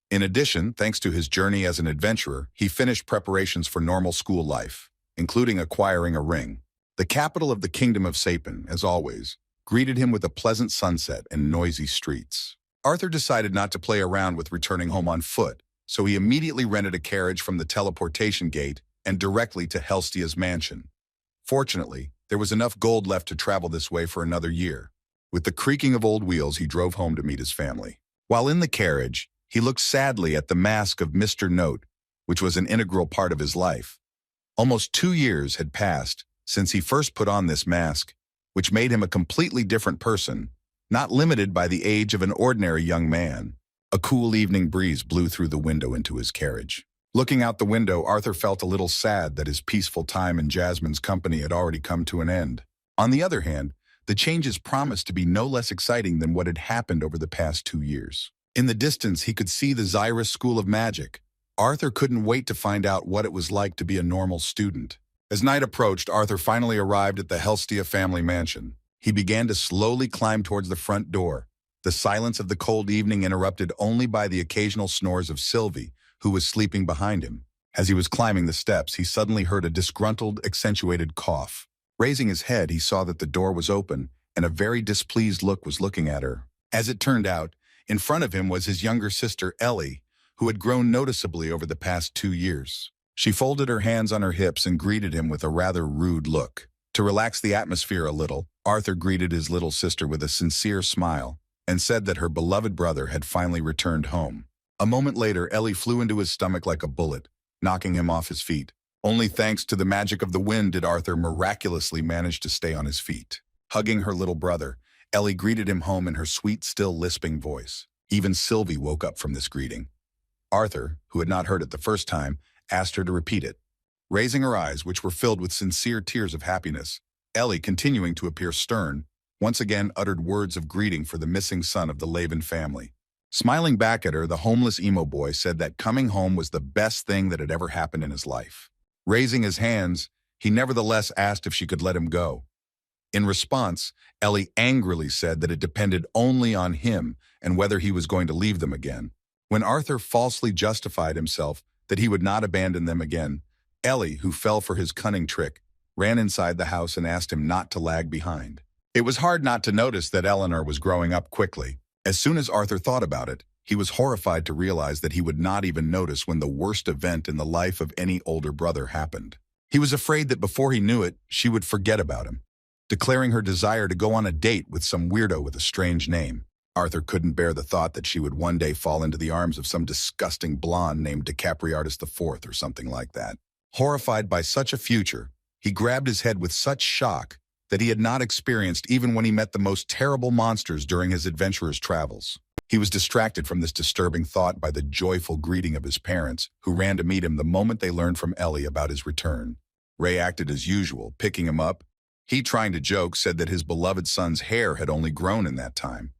In addition, thanks to his journey as an adventurer, he finished preparations for normal school life, including acquiring a ring. The capital of the kingdom of Sapen, as always, greeted him with a pleasant sunset and noisy streets. Arthur decided not to play around with returning home on foot, so he immediately rented a carriage from the teleportation gate and directly to Helstia's mansion. Fortunately, there was enough gold left to travel this way for another year. With the creaking of old wheels, he drove home to meet his family. While in the carriage, he looked sadly at the mask of Mr. Note, which was an integral part of his life. Almost 2 years had passed since he first put on this mask, which made him a completely different person, not limited by the age of an ordinary young man. A cool evening breeze blew through the window into his carriage. Looking out the window, Arthur felt a little sad that his peaceful time in Jasmine's company had already come to an end. On the other hand, the changes promised to be no less exciting than what had happened over the past 2 years. In the distance, he could see the Zyrus School of Magic. Arthur couldn't wait to find out what it was like to be a normal student. As night approached, Arthur finally arrived at the Helstia family mansion. He began to slowly climb towards the front door, the silence of the cold evening interrupted only by the occasional snores of Sylvie, who was sleeping behind him. As he was climbing the steps, he suddenly heard a disgruntled, accentuated cough. Raising his head, he saw that the door was open, and a very displeased look was looking at her. As it turned out, in front of him was his younger sister, Ellie, who had grown noticeably over the past 2 years. She folded her hands on her hips and greeted him with a rather rude look. To relax the atmosphere a little, Arthur greeted his little sister with a sincere smile and said that her beloved brother had finally returned home. A moment later, Ellie flew into his stomach like a bullet, knocking him off his feet. Only thanks to the magic of the wind did Arthur miraculously manage to stay on his feet. Hugging her little brother, Ellie greeted him home in her sweet, still lisping voice. Even Sylvie woke up from this greeting. Arthur, who had not heard it the first time, asked her to repeat it. Raising her eyes, which were filled with sincere tears of happiness, Ellie, continuing to appear stern, once again uttered words of greeting for the missing son of the Laven family. Smiling back at her, the homeless emo boy said that coming home was the best thing that had ever happened in his life. Raising his hands, he nevertheless asked if she could let him go. In response, Ellie angrily said that it depended only on him and whether he was going to leave them again. When Arthur falsely justified himself that he would not abandon them again, Ellie, who fell for his cunning trick, ran inside the house and asked him not to lag behind. It was hard not to notice that Eleanor was growing up quickly. As soon as Arthur thought about it, he was horrified to realize that he would not even notice when the worst event in the life of any older brother happened. He was afraid that before he knew it, she would forget about him, declaring her desire to go on a date with some weirdo with a strange name. Arthur couldn't bear the thought that she would one day fall into the arms of some disgusting blonde named DiCapriartus IV or something like that. Horrified by such a future, he grabbed his head with such shock that he had not experienced even when he met the most terrible monsters during his adventurer's travels. He was distracted from this disturbing thought by the joyful greeting of his parents, who ran to meet him the moment they learned from Ellie about his return. Ray acted as usual, picking him up. He, trying to joke, said that his beloved son's hair had only grown in that time.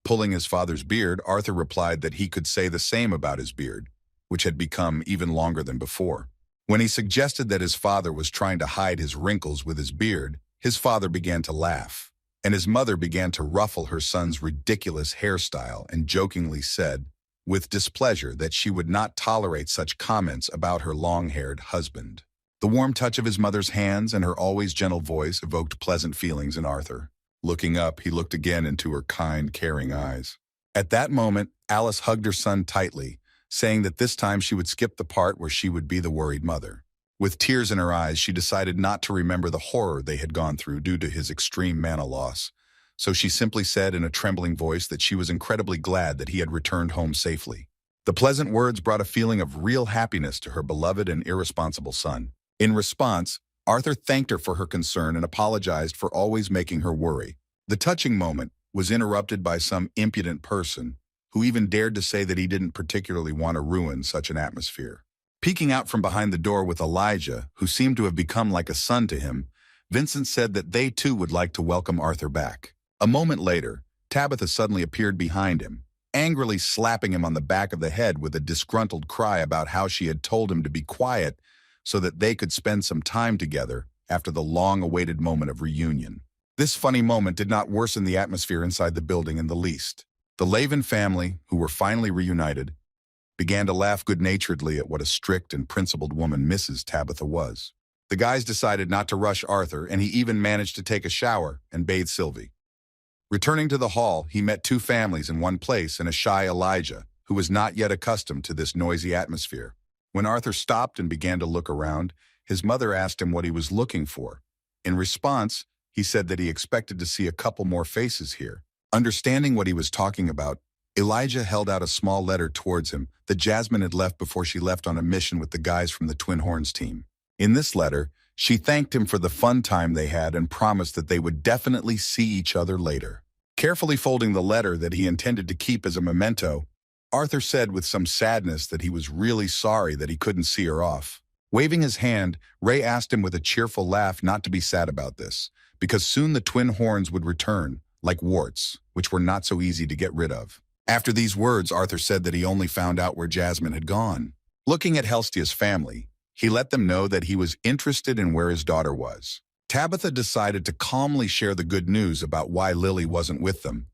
Pulling his father's beard, Arthur replied that he could say the same about his beard, which had become even longer than before. When he suggested that his father was trying to hide his wrinkles with his beard, his father began to laugh, and his mother began to ruffle her son's ridiculous hairstyle and jokingly said, with displeasure, that she would not tolerate such comments about her long-haired husband. The warm touch of his mother's hands and her always gentle voice evoked pleasant feelings in Arthur. Looking up, he looked again into her kind, caring eyes. At that moment, Alice hugged her son tightly, saying that this time she would skip the part where she would be the worried mother. With tears in her eyes, she decided not to remember the horror they had gone through due to his extreme mana loss, so she simply said in a trembling voice that she was incredibly glad that he had returned home safely. The pleasant words brought a feeling of real happiness to her beloved and irresponsible son. In response, Arthur thanked her for her concern and apologized for always making her worry. The touching moment was interrupted by some impudent person who even dared to say that he didn't particularly want to ruin such an atmosphere. Peeking out from behind the door with Elijah, who seemed to have become like a son to him, Vincent said that they too would like to welcome Arthur back. A moment later, Tabitha suddenly appeared behind him, angrily slapping him on the back of the head with a disgruntled cry about how she had told him to be quiet so that they could spend some time together after the long-awaited moment of reunion. This funny moment did not worsen the atmosphere inside the building in the least. The Elven family, who were finally reunited, began to laugh good-naturedly at what a strict and principled woman Mrs. Tabitha was. The guys decided not to rush Arthur, and he even managed to take a shower and bathe Sylvie. Returning to the hall, he met two families in one place and a shy Elijah, who was not yet accustomed to this noisy atmosphere. When Arthur stopped and began to look around, his mother asked him what he was looking for. In response, he said that he expected to see a couple more faces here. Understanding what he was talking about, Elijah held out a small letter towards him that Jasmine had left before she left on a mission with the guys from the Twin Horns team. In this letter, she thanked him for the fun time they had and promised that they would definitely see each other later. Carefully folding the letter that he intended to keep as a memento, Arthur said with some sadness that he was really sorry that he couldn't see her off. Waving his hand, Ray asked him with a cheerful laugh not to be sad about this, because soon the Twin Horns would return, like warts, which were not so easy to get rid of. After these words, Arthur said that he only found out where Jasmine had gone. Looking at Helstia's family, he let them know that he was interested in where his daughter was. Tabitha decided to calmly share the good news about why Lily wasn't with them,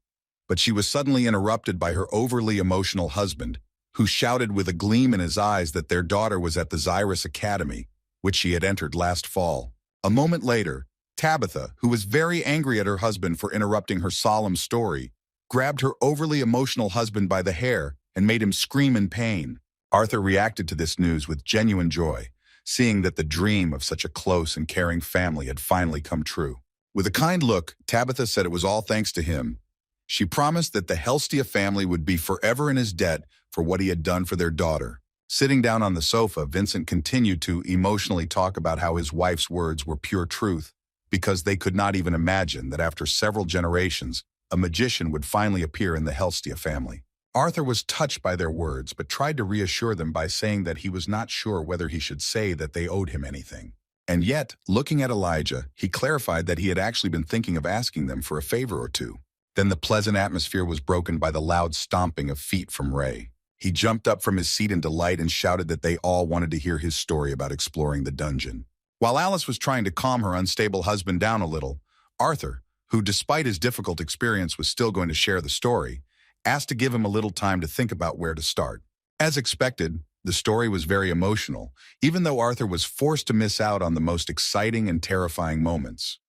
but she was suddenly interrupted by her overly emotional husband, who shouted with a gleam in his eyes that their daughter was at the Zyrus Academy, which she had entered last fall. A moment later, Tabitha, who was very angry at her husband for interrupting her solemn story, grabbed her overly emotional husband by the hair and made him scream in pain. Arthur reacted to this news with genuine joy, seeing that the dream of such a close and caring family had finally come true. With a kind look, Tabitha said it was all thanks to him. She promised that the Helstia family would be forever in his debt for what he had done for their daughter. Sitting down on the sofa, Vincent continued to emotionally talk about how his wife's words were pure truth, because they could not even imagine that after several generations, a magician would finally appear in the Helstia family. Arthur was touched by their words, but tried to reassure them by saying that he was not sure whether he should say that they owed him anything. And yet, looking at Elijah, he clarified that he had actually been thinking of asking them for a favor or two. Then the pleasant atmosphere was broken by the loud stomping of feet from Ray. He jumped up from his seat in delight and shouted that they all wanted to hear his story about exploring the dungeon. While Alice was trying to calm her unstable husband down a little, Arthur, who despite his difficult experience was still going to share the story, asked to give him a little time to think about where to start. As expected, the story was very emotional, even though Arthur was forced to miss out on the most exciting and terrifying moments.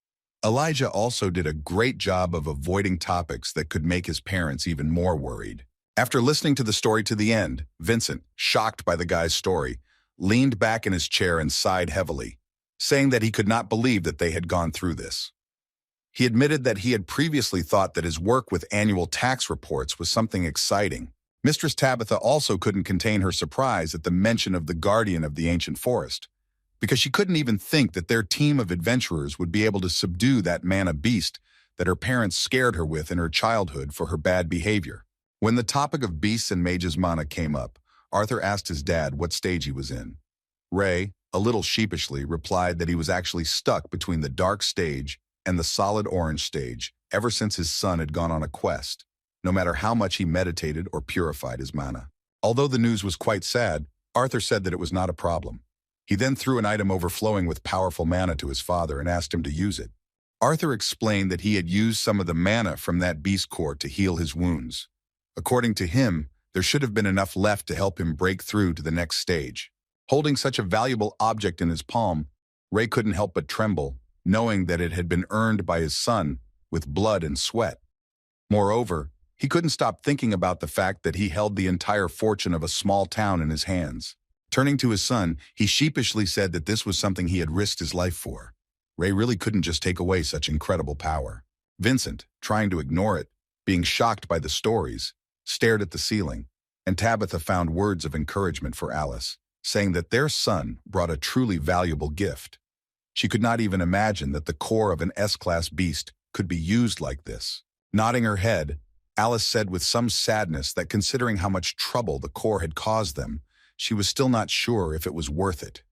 Elijah also did a great job of avoiding topics that could make his parents even more worried. After listening to the story to the end, Vincent, shocked by the guy's story, leaned back in his chair and sighed heavily, saying that he could not believe that they had gone through this. He admitted that he had previously thought that his work with annual tax reports was something exciting. Mistress Tabitha also couldn't contain her surprise at the mention of the guardian of the ancient forest, because she couldn't even think that their team of adventurers would be able to subdue that mana beast that her parents scared her with in her childhood for her bad behavior. When the topic of beasts and mages' mana came up, Arthur asked his dad what stage he was in. Ray, a little sheepishly, replied that he was actually stuck between the dark stage and the solid orange stage ever since his son had gone on a quest, no matter how much he meditated or purified his mana. Although the news was quite sad, Arthur said that it was not a problem. He then threw an item overflowing with powerful mana to his father and asked him to use it. Arthur explained that he had used some of the mana from that beast core to heal his wounds. According to him, there should have been enough left to help him break through to the next stage. Holding such a valuable object in his palm, Ray couldn't help but tremble, knowing that it had been earned by his son with blood and sweat. Moreover, he couldn't stop thinking about the fact that he held the entire fortune of a small town in his hands. Turning to his son, he sheepishly said that this was something he had risked his life for. Ray really couldn't just take away such incredible power. Vincent, trying to ignore it, being shocked by the stories, stared at the ceiling, and Tabitha found words of encouragement for Alice, saying that their son brought a truly valuable gift. She could not even imagine that the core of an S-class beast could be used like this. Nodding her head, Alice said with some sadness that considering how much trouble the core had caused them, she was still not sure if it was worth it.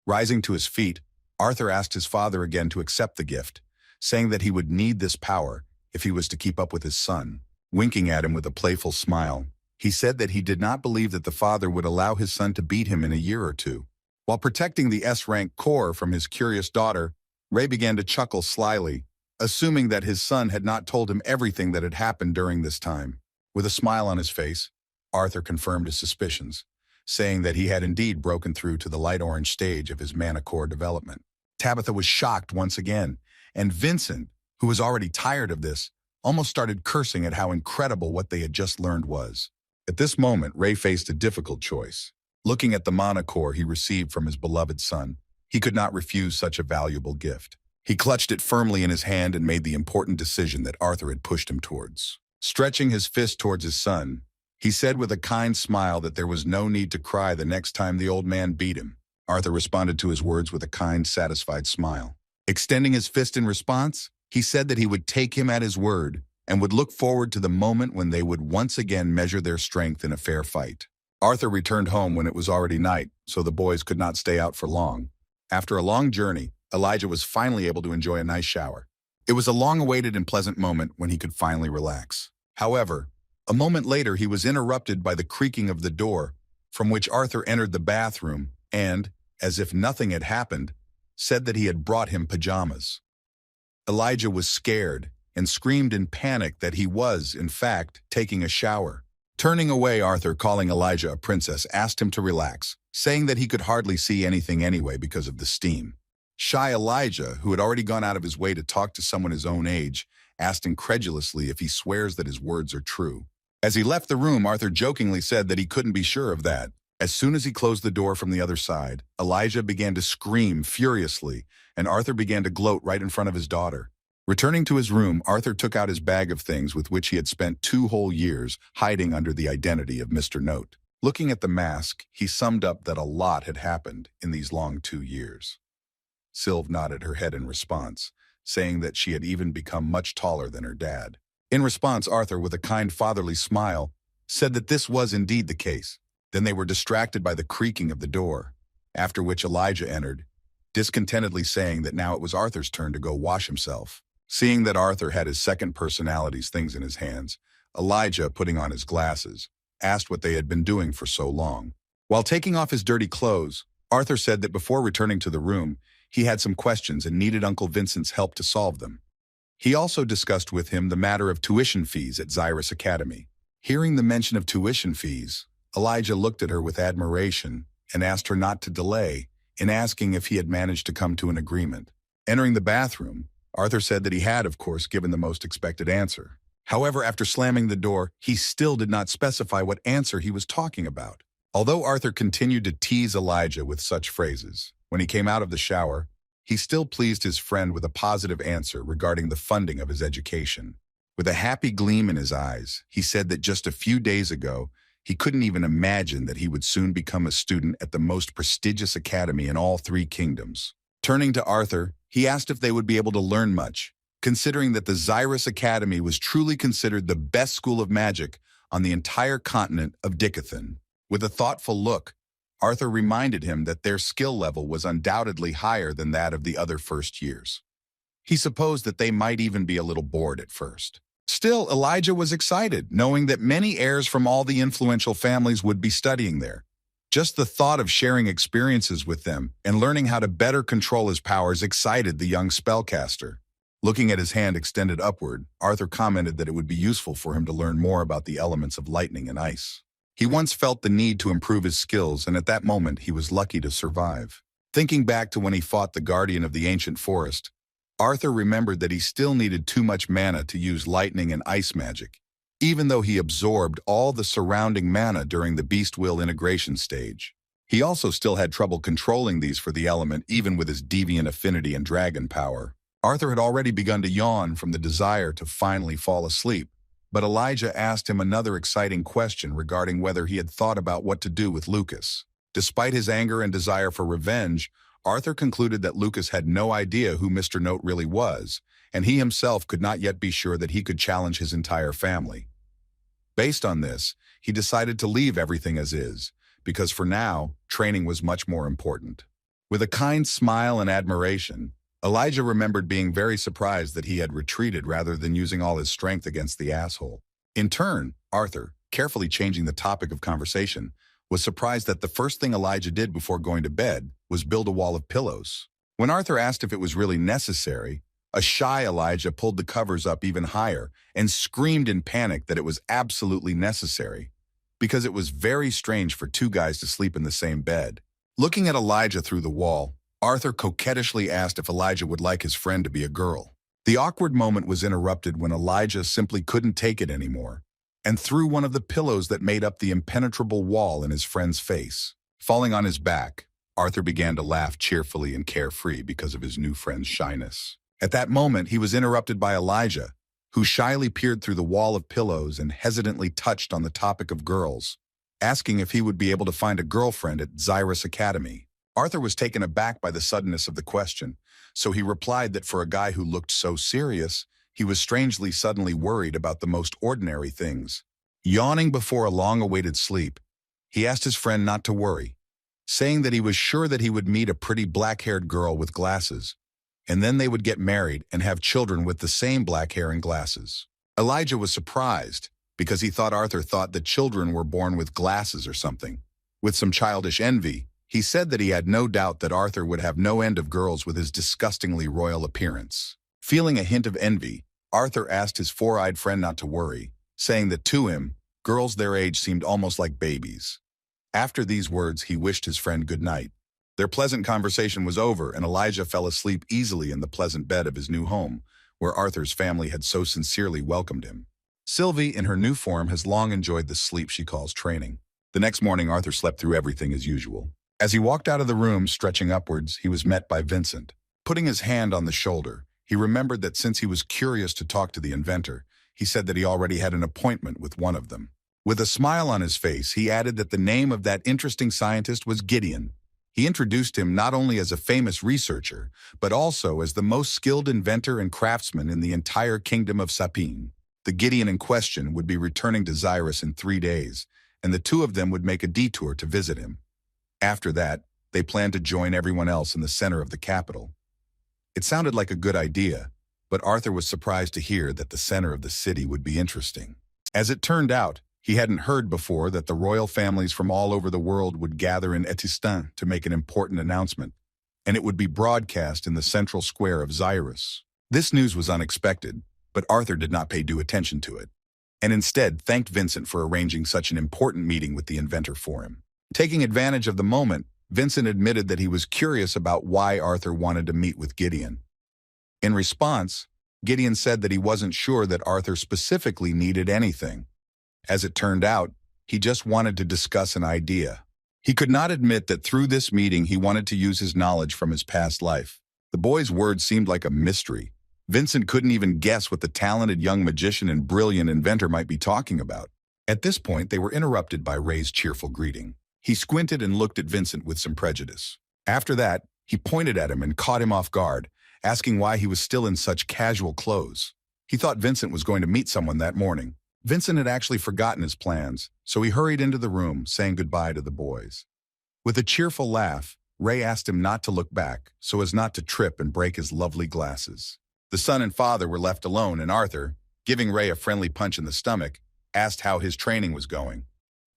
Rising to his feet, Arthur asked his father again to accept the gift, saying that he would need this power if he was to keep up with his son. Winking at him with a playful smile, he said that he did not believe that the father would allow his son to beat him in a year or two. While protecting the S-rank core from his curious daughter, Ray began to chuckle slyly, assuming that his son had not told him everything that had happened during this time. With a smile on his face, Arthur confirmed his suspicions, saying that he had indeed broken through to the light orange stage of his mana core development. Tabitha was shocked once again, and Vincent, who was already tired of this, almost started cursing at how incredible what they had just learned was. At this moment, Ray faced a difficult choice. Looking at the mana core he received from his beloved son, he could not refuse such a valuable gift. He clutched it firmly in his hand and made the important decision that Arthur had pushed him towards. Stretching his fist towards his son, he said with a kind smile that there was no need to cry the next time the old man beat him. Arthur responded to his words with a kind, satisfied smile. Extending his fist in response, he said that he would take him at his word and would look forward to the moment when they would once again measure their strength in a fair fight. Arthur returned home when it was already night, so the boys could not stay out for long. After a long journey, Elijah was finally able to enjoy a nice shower. It was a long-awaited and pleasant moment when he could finally relax. However, a moment later he was interrupted by the creaking of the door, from which Arthur entered the bathroom and, as if nothing had happened, said that he had brought him pajamas. Elijah was scared and screamed in panic that he was, in fact, taking a shower. Turning away, Arthur, calling Elijah a princess, asked him to relax, saying that he could hardly see anything anyway because of the steam. Shy Elijah, who had already gone out of his way to talk to someone his own age, asked incredulously if he swears that his words are true. As he left the room, Arthur jokingly said that he couldn't be sure of that. As soon as he closed the door from the other side, Elijah began to scream furiously, and Arthur began to gloat right in front of his daughter. Returning to his room, Arthur took out his bag of things with which he had spent 2 whole years hiding under the identity of Mr. Note. Looking at the mask, he summed up that a lot had happened in these long 2 years. Sylvie nodded her head in response, saying that she had even become much taller than her dad. In response, Arthur, with a kind fatherly smile, said that this was indeed the case. Then they were distracted by the creaking of the door, after which Elijah entered, discontentedly saying that now it was Arthur's turn to go wash himself. Seeing that Arthur had his second personality's things in his hands, Elijah, putting on his glasses, asked what they had been doing for so long. While taking off his dirty clothes, Arthur said that before returning to the room, he had some questions and needed Uncle Vincent's help to solve them. He also discussed with him the matter of tuition fees at Zyrus Academy. Hearing the mention of tuition fees, Elijah looked at her with admiration and asked her not to delay in asking if he had managed to come to an agreement. Entering the bathroom, Arthur said that he had, of course, given the most expected answer. However, after slamming the door, he still did not specify what answer he was talking about. Although Arthur continued to tease Elijah with such phrases, when he came out of the shower, he still pleased his friend with a positive answer regarding the funding of his education. With a happy gleam in his eyes, he said that just a few days ago, he couldn't even imagine that he would soon become a student at the most prestigious academy in all three kingdoms. Turning to Arthur, he asked if they would be able to learn much, considering that the Zyrus Academy was truly considered the best school of magic on the entire continent of Dicathan. With a thoughtful look, Arthur reminded him that their skill level was undoubtedly higher than that of the other first years. He supposed that they might even be a little bored at first. Still, Elijah was excited, knowing that many heirs from all the influential families would be studying there. Just the thought of sharing experiences with them and learning how to better control his powers excited the young spellcaster. Looking at his hand extended upward, Arthur commented that it would be useful for him to learn more about the elements of lightning and ice. He once felt the need to improve his skills, and at that moment he was lucky to survive. Thinking back to when he fought the guardian of the ancient forest, Arthur remembered that he still needed too much mana to use lightning and ice magic, even though he absorbed all the surrounding mana during the beast will integration stage. He also still had trouble controlling these for the element, even with his deviant affinity and dragon power. Arthur had already begun to yawn from the desire to finally fall asleep, but Elijah asked him another exciting question regarding whether he had thought about what to do with Lucas. Despite his anger and desire for revenge, Arthur concluded that Lucas had no idea who Mr. Note really was, and he himself could not yet be sure that he could challenge his entire family. Based on this, he decided to leave everything as is, because for now, training was much more important. With a kind smile and admiration, Elijah remembered being very surprised that he had retreated rather than using all his strength against the asshole. In turn, Arthur, carefully changing the topic of conversation, was surprised that the first thing Elijah did before going to bed was build a wall of pillows. When Arthur asked if it was really necessary, a shy Elijah pulled the covers up even higher and screamed in panic that it was absolutely necessary, because it was very strange for two guys to sleep in the same bed. Looking at Elijah through the wall, Arthur coquettishly asked if Elijah would like his friend to be a girl. The awkward moment was interrupted when Elijah simply couldn't take it anymore and threw one of the pillows that made up the impenetrable wall in his friend's face. Falling on his back, Arthur began to laugh cheerfully and carefree because of his new friend's shyness. At that moment, he was interrupted by Elijah, who shyly peered through the wall of pillows and hesitantly touched on the topic of girls, asking if he would be able to find a girlfriend at Zyrus Academy. Arthur was taken aback by the suddenness of the question, so he replied that for a guy who looked so serious, he was strangely suddenly worried about the most ordinary things. Yawning before a long-awaited sleep, he asked his friend not to worry, saying that he was sure that he would meet a pretty black-haired girl with glasses, and then they would get married and have children with the same black hair and glasses. Elijah was surprised, because he thought Arthur thought that children were born with glasses or something. With some childish envy, he said that he had no doubt that Arthur would have no end of girls with his disgustingly royal appearance. Feeling a hint of envy, Arthur asked his four-eyed friend not to worry, saying that to him, girls their age seemed almost like babies. After these words, he wished his friend good night. Their pleasant conversation was over, and Elijah fell asleep easily in the pleasant bed of his new home, where Arthur's family had so sincerely welcomed him. Sylvie, in her new form, has long enjoyed the sleep she calls training. The next morning, Arthur slept through everything as usual. As he walked out of the room, stretching upwards, he was met by Vincent. Putting his hand on the shoulder, he remembered that since he was curious to talk to the inventor, he said that he already had an appointment with one of them. With a smile on his face, he added that the name of that interesting scientist was Gideon. He introduced him not only as a famous researcher, but also as the most skilled inventor and craftsman in the entire kingdom of Sapen. The Gideon in question would be returning to Zyrus in 3 days, and the two of them would make a detour to visit him. After that, they planned to join everyone else in the center of the capital. It sounded like a good idea, but Arthur was surprised to hear that the center of the city would be interesting. As it turned out, he hadn't heard before that the royal families from all over the world would gather in Etistan to make an important announcement, and it would be broadcast in the central square of Zyrus. This news was unexpected, but Arthur did not pay due attention to it, and instead thanked Vincent for arranging such an important meeting with the inventor for him. Taking advantage of the moment, Vincent admitted that he was curious about why Arthur wanted to meet with Gideon. In response, Gideon said that he wasn't sure that Arthur specifically needed anything. As it turned out, he just wanted to discuss an idea. He could not admit that through this meeting he wanted to use his knowledge from his past life. The boy's words seemed like a mystery. Vincent couldn't even guess what the talented young magician and brilliant inventor might be talking about. At this point, they were interrupted by Ray's cheerful greeting. He squinted and looked at Vincent with some prejudice. After that, he pointed at him and caught him off guard, asking why he was still in such casual clothes. He thought Vincent was going to meet someone that morning. Vincent had actually forgotten his plans, so he hurried into the room, saying goodbye to the boys. With a cheerful laugh, Ray asked him not to look back, so as not to trip and break his lovely glasses. The son and father were left alone, and Arthur, giving Ray a friendly punch in the stomach, asked how his training was going.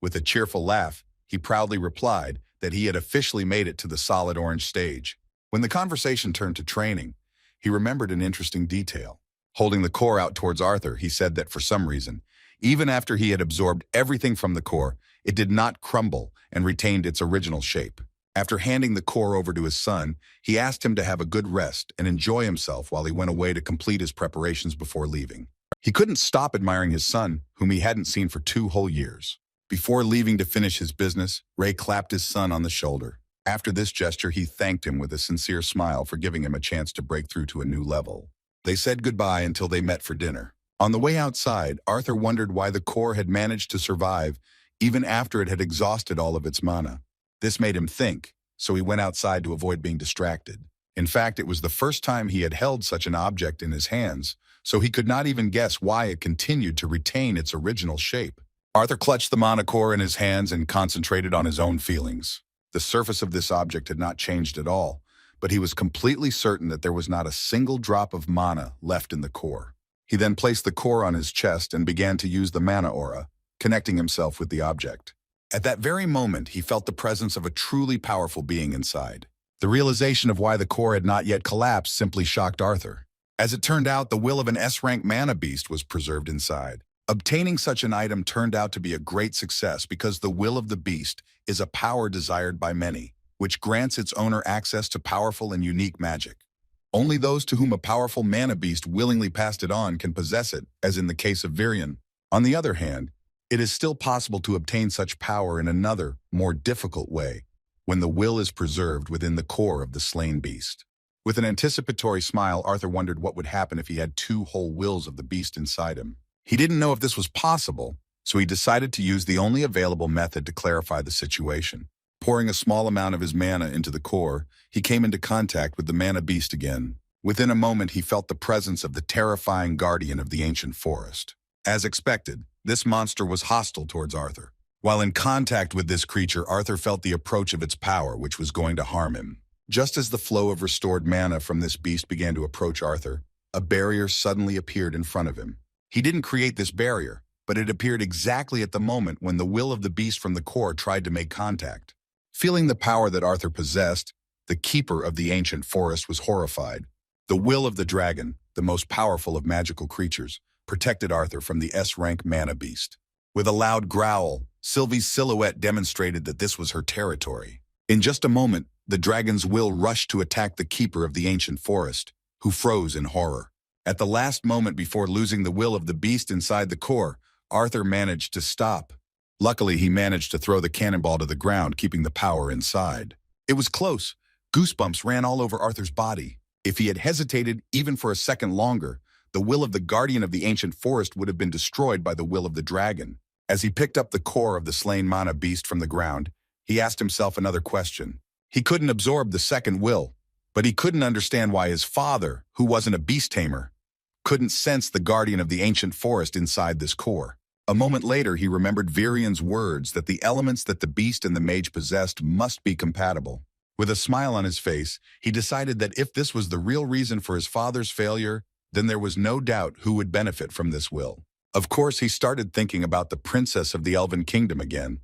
With a cheerful laugh, he proudly replied that he had officially made it to the solid orange stage. When the conversation turned to training, he remembered an interesting detail. Holding the core out towards Arthur, he said that for some reason, even after he had absorbed everything from the core, it did not crumble and retained its original shape. After handing the core over to his son, he asked him to have a good rest and enjoy himself while he went away to complete his preparations before leaving. He couldn't stop admiring his son, whom he hadn't seen for 2 whole years. Before leaving to finish his business, Ray clapped his son on the shoulder. After this gesture, he thanked him with a sincere smile for giving him a chance to break through to a new level. They said goodbye until they met for dinner. On the way outside, Arthur wondered why the core had managed to survive even after it had exhausted all of its mana. This made him think, so he went outside to avoid being distracted. In fact, it was the first time he had held such an object in his hands, so he could not even guess why it continued to retain its original shape. Arthur clutched the mana core in his hands and concentrated on his own feelings. The surface of this object had not changed at all, but he was completely certain that there was not a single drop of mana left in the core. He then placed the core on his chest and began to use the mana aura, connecting himself with the object. At that very moment, he felt the presence of a truly powerful being inside. The realization of why the core had not yet collapsed simply shocked Arthur. As it turned out, the will of an S-rank mana beast was preserved inside. Obtaining such an item turned out to be a great success because the will of the beast is a power desired by many, which grants its owner access to powerful and unique magic. Only those to whom a powerful mana beast willingly passed it on can possess it, as in the case of Viran. On the other hand, it is still possible to obtain such power in another, more difficult way, when the will is preserved within the core of the slain beast. With an anticipatory smile, Arthur wondered what would happen if he had 2 whole wills of the beast inside him. He didn't know if this was possible, so he decided to use the only available method to clarify the situation. Pouring a small amount of his mana into the core, he came into contact with the mana beast again. Within a moment, he felt the presence of the terrifying guardian of the ancient forest. As expected, this monster was hostile towards Arthur. While in contact with this creature, Arthur felt the approach of its power, which was going to harm him. Just as the flow of restored mana from this beast began to approach Arthur, a barrier suddenly appeared in front of him. He didn't create this barrier, but it appeared exactly at the moment when the will of the beast from the core tried to make contact. Feeling the power that Arthur possessed, the keeper of the ancient forest was horrified. The will of the dragon, the most powerful of magical creatures, protected Arthur from the S-rank mana beast. With a loud growl, Sylvie's silhouette demonstrated that this was her territory. In just a moment, the dragon's will rushed to attack the keeper of the ancient forest, who froze in horror. At the last moment before losing the will of the beast inside the core, Arthur managed to stop. Luckily, he managed to throw the cannonball to the ground, keeping the power inside. It was close. Goosebumps ran all over Arthur's body. If he had hesitated even for a second longer, the will of the guardian of the ancient forest would have been destroyed by the will of the dragon. As he picked up the core of the slain mana beast from the ground, he asked himself another question. He couldn't absorb the second will, but he couldn't understand why his father, who wasn't a beast tamer, couldn't sense the guardian of the ancient forest inside this core. A moment later, he remembered Virian's words that the elements that the beast and the mage possessed must be compatible. With a smile on his face, he decided that if this was the real reason for his father's failure, then there was no doubt who would benefit from this will. Of course, he started thinking about the princess of the Elven kingdom again.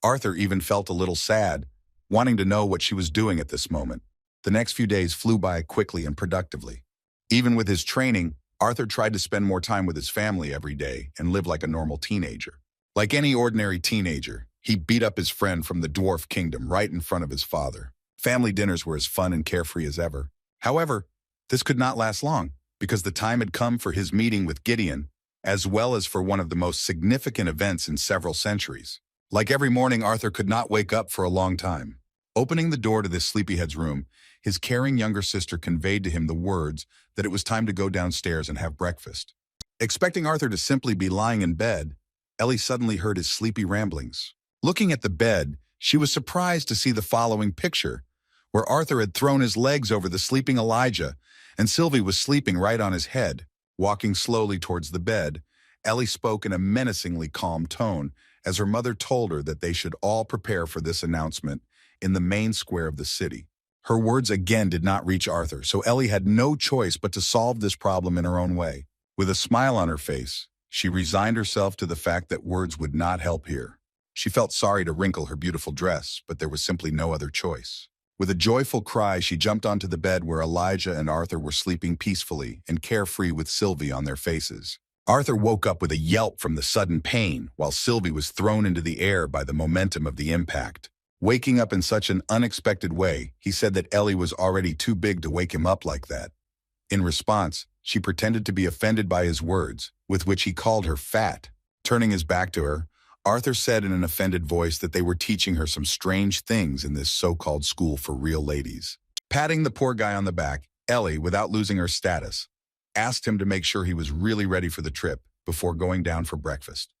Arthur even felt a little sad, wanting to know what she was doing at this moment. The next few days flew by quickly and productively. Even with his training, Arthur tried to spend more time with his family every day and live like a normal teenager. Like any ordinary teenager, he beat up his friend from the dwarf kingdom right in front of his father. Family dinners were as fun and carefree as ever. However, this could not last long, because the time had come for his meeting with Gideon, as well as for one of the most significant events in several centuries. Like every morning, Arthur could not wake up for a long time. Opening the door to this sleepyhead's room, his caring younger sister conveyed to him the words that it was time to go downstairs and have breakfast. Expecting Arthur to simply be lying in bed, Ellie suddenly heard his sleepy ramblings. Looking at the bed, she was surprised to see the following picture, where Arthur had thrown his legs over the sleeping Elijah, and Sylvie was sleeping right on his head. Walking slowly towards the bed, Ellie spoke in a menacingly calm tone as her mother told her that they should all prepare for this announcement in the main square of the city. Her words again did not reach Arthur, so Ellie had no choice but to solve this problem in her own way. With a smile on her face, she resigned herself to the fact that words would not help here. She felt sorry to wrinkle her beautiful dress, but there was simply no other choice. With a joyful cry, she jumped onto the bed where Elijah and Arthur were sleeping peacefully and carefree with Sylvie on their faces. Arthur woke up with a yelp from the sudden pain, while Sylvie was thrown into the air by the momentum of the impact. Waking up in such an unexpected way, he said that Ellie was already too big to wake him up like that. In response, she pretended to be offended by his words, with which he called her fat. Turning his back to her, Arthur said in an offended voice that they were teaching her some strange things in this so-called school for real ladies. Patting the poor guy on the back, Ellie, without losing her status, asked him to make sure he was really ready for the trip before going down for breakfast.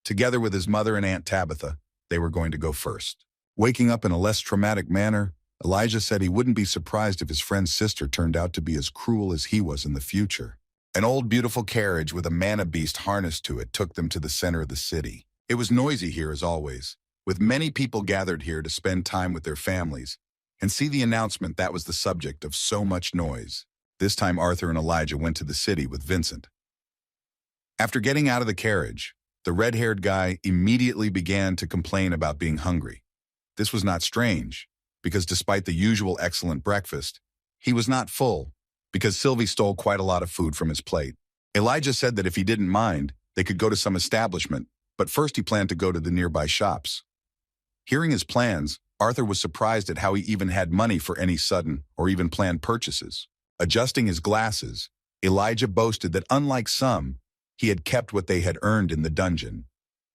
Together with his mother and Aunt Tabitha, they were going to go first. Waking up in a less traumatic manner, Elijah said he wouldn't be surprised if his friend's sister turned out to be as cruel as he was in the future. An old beautiful carriage with a mana beast harnessed to it took them to the center of the city. It was noisy here as always, with many people gathered here to spend time with their families and see the announcement that was the subject of so much noise. This time Arthur and Elijah went to the city with Vincent. After getting out of the carriage, the red-haired guy immediately began to complain about being hungry. This was not strange, because despite the usual excellent breakfast, he was not full, because Sylvie stole quite a lot of food from his plate. Elijah said that if he didn't mind, they could go to some establishment, but first he planned to go to the nearby shops. Hearing his plans, Arthur was surprised at how he even had money for any sudden or even planned purchases. Adjusting his glasses, Elijah boasted that unlike some, he had kept what they had earned in the dungeon.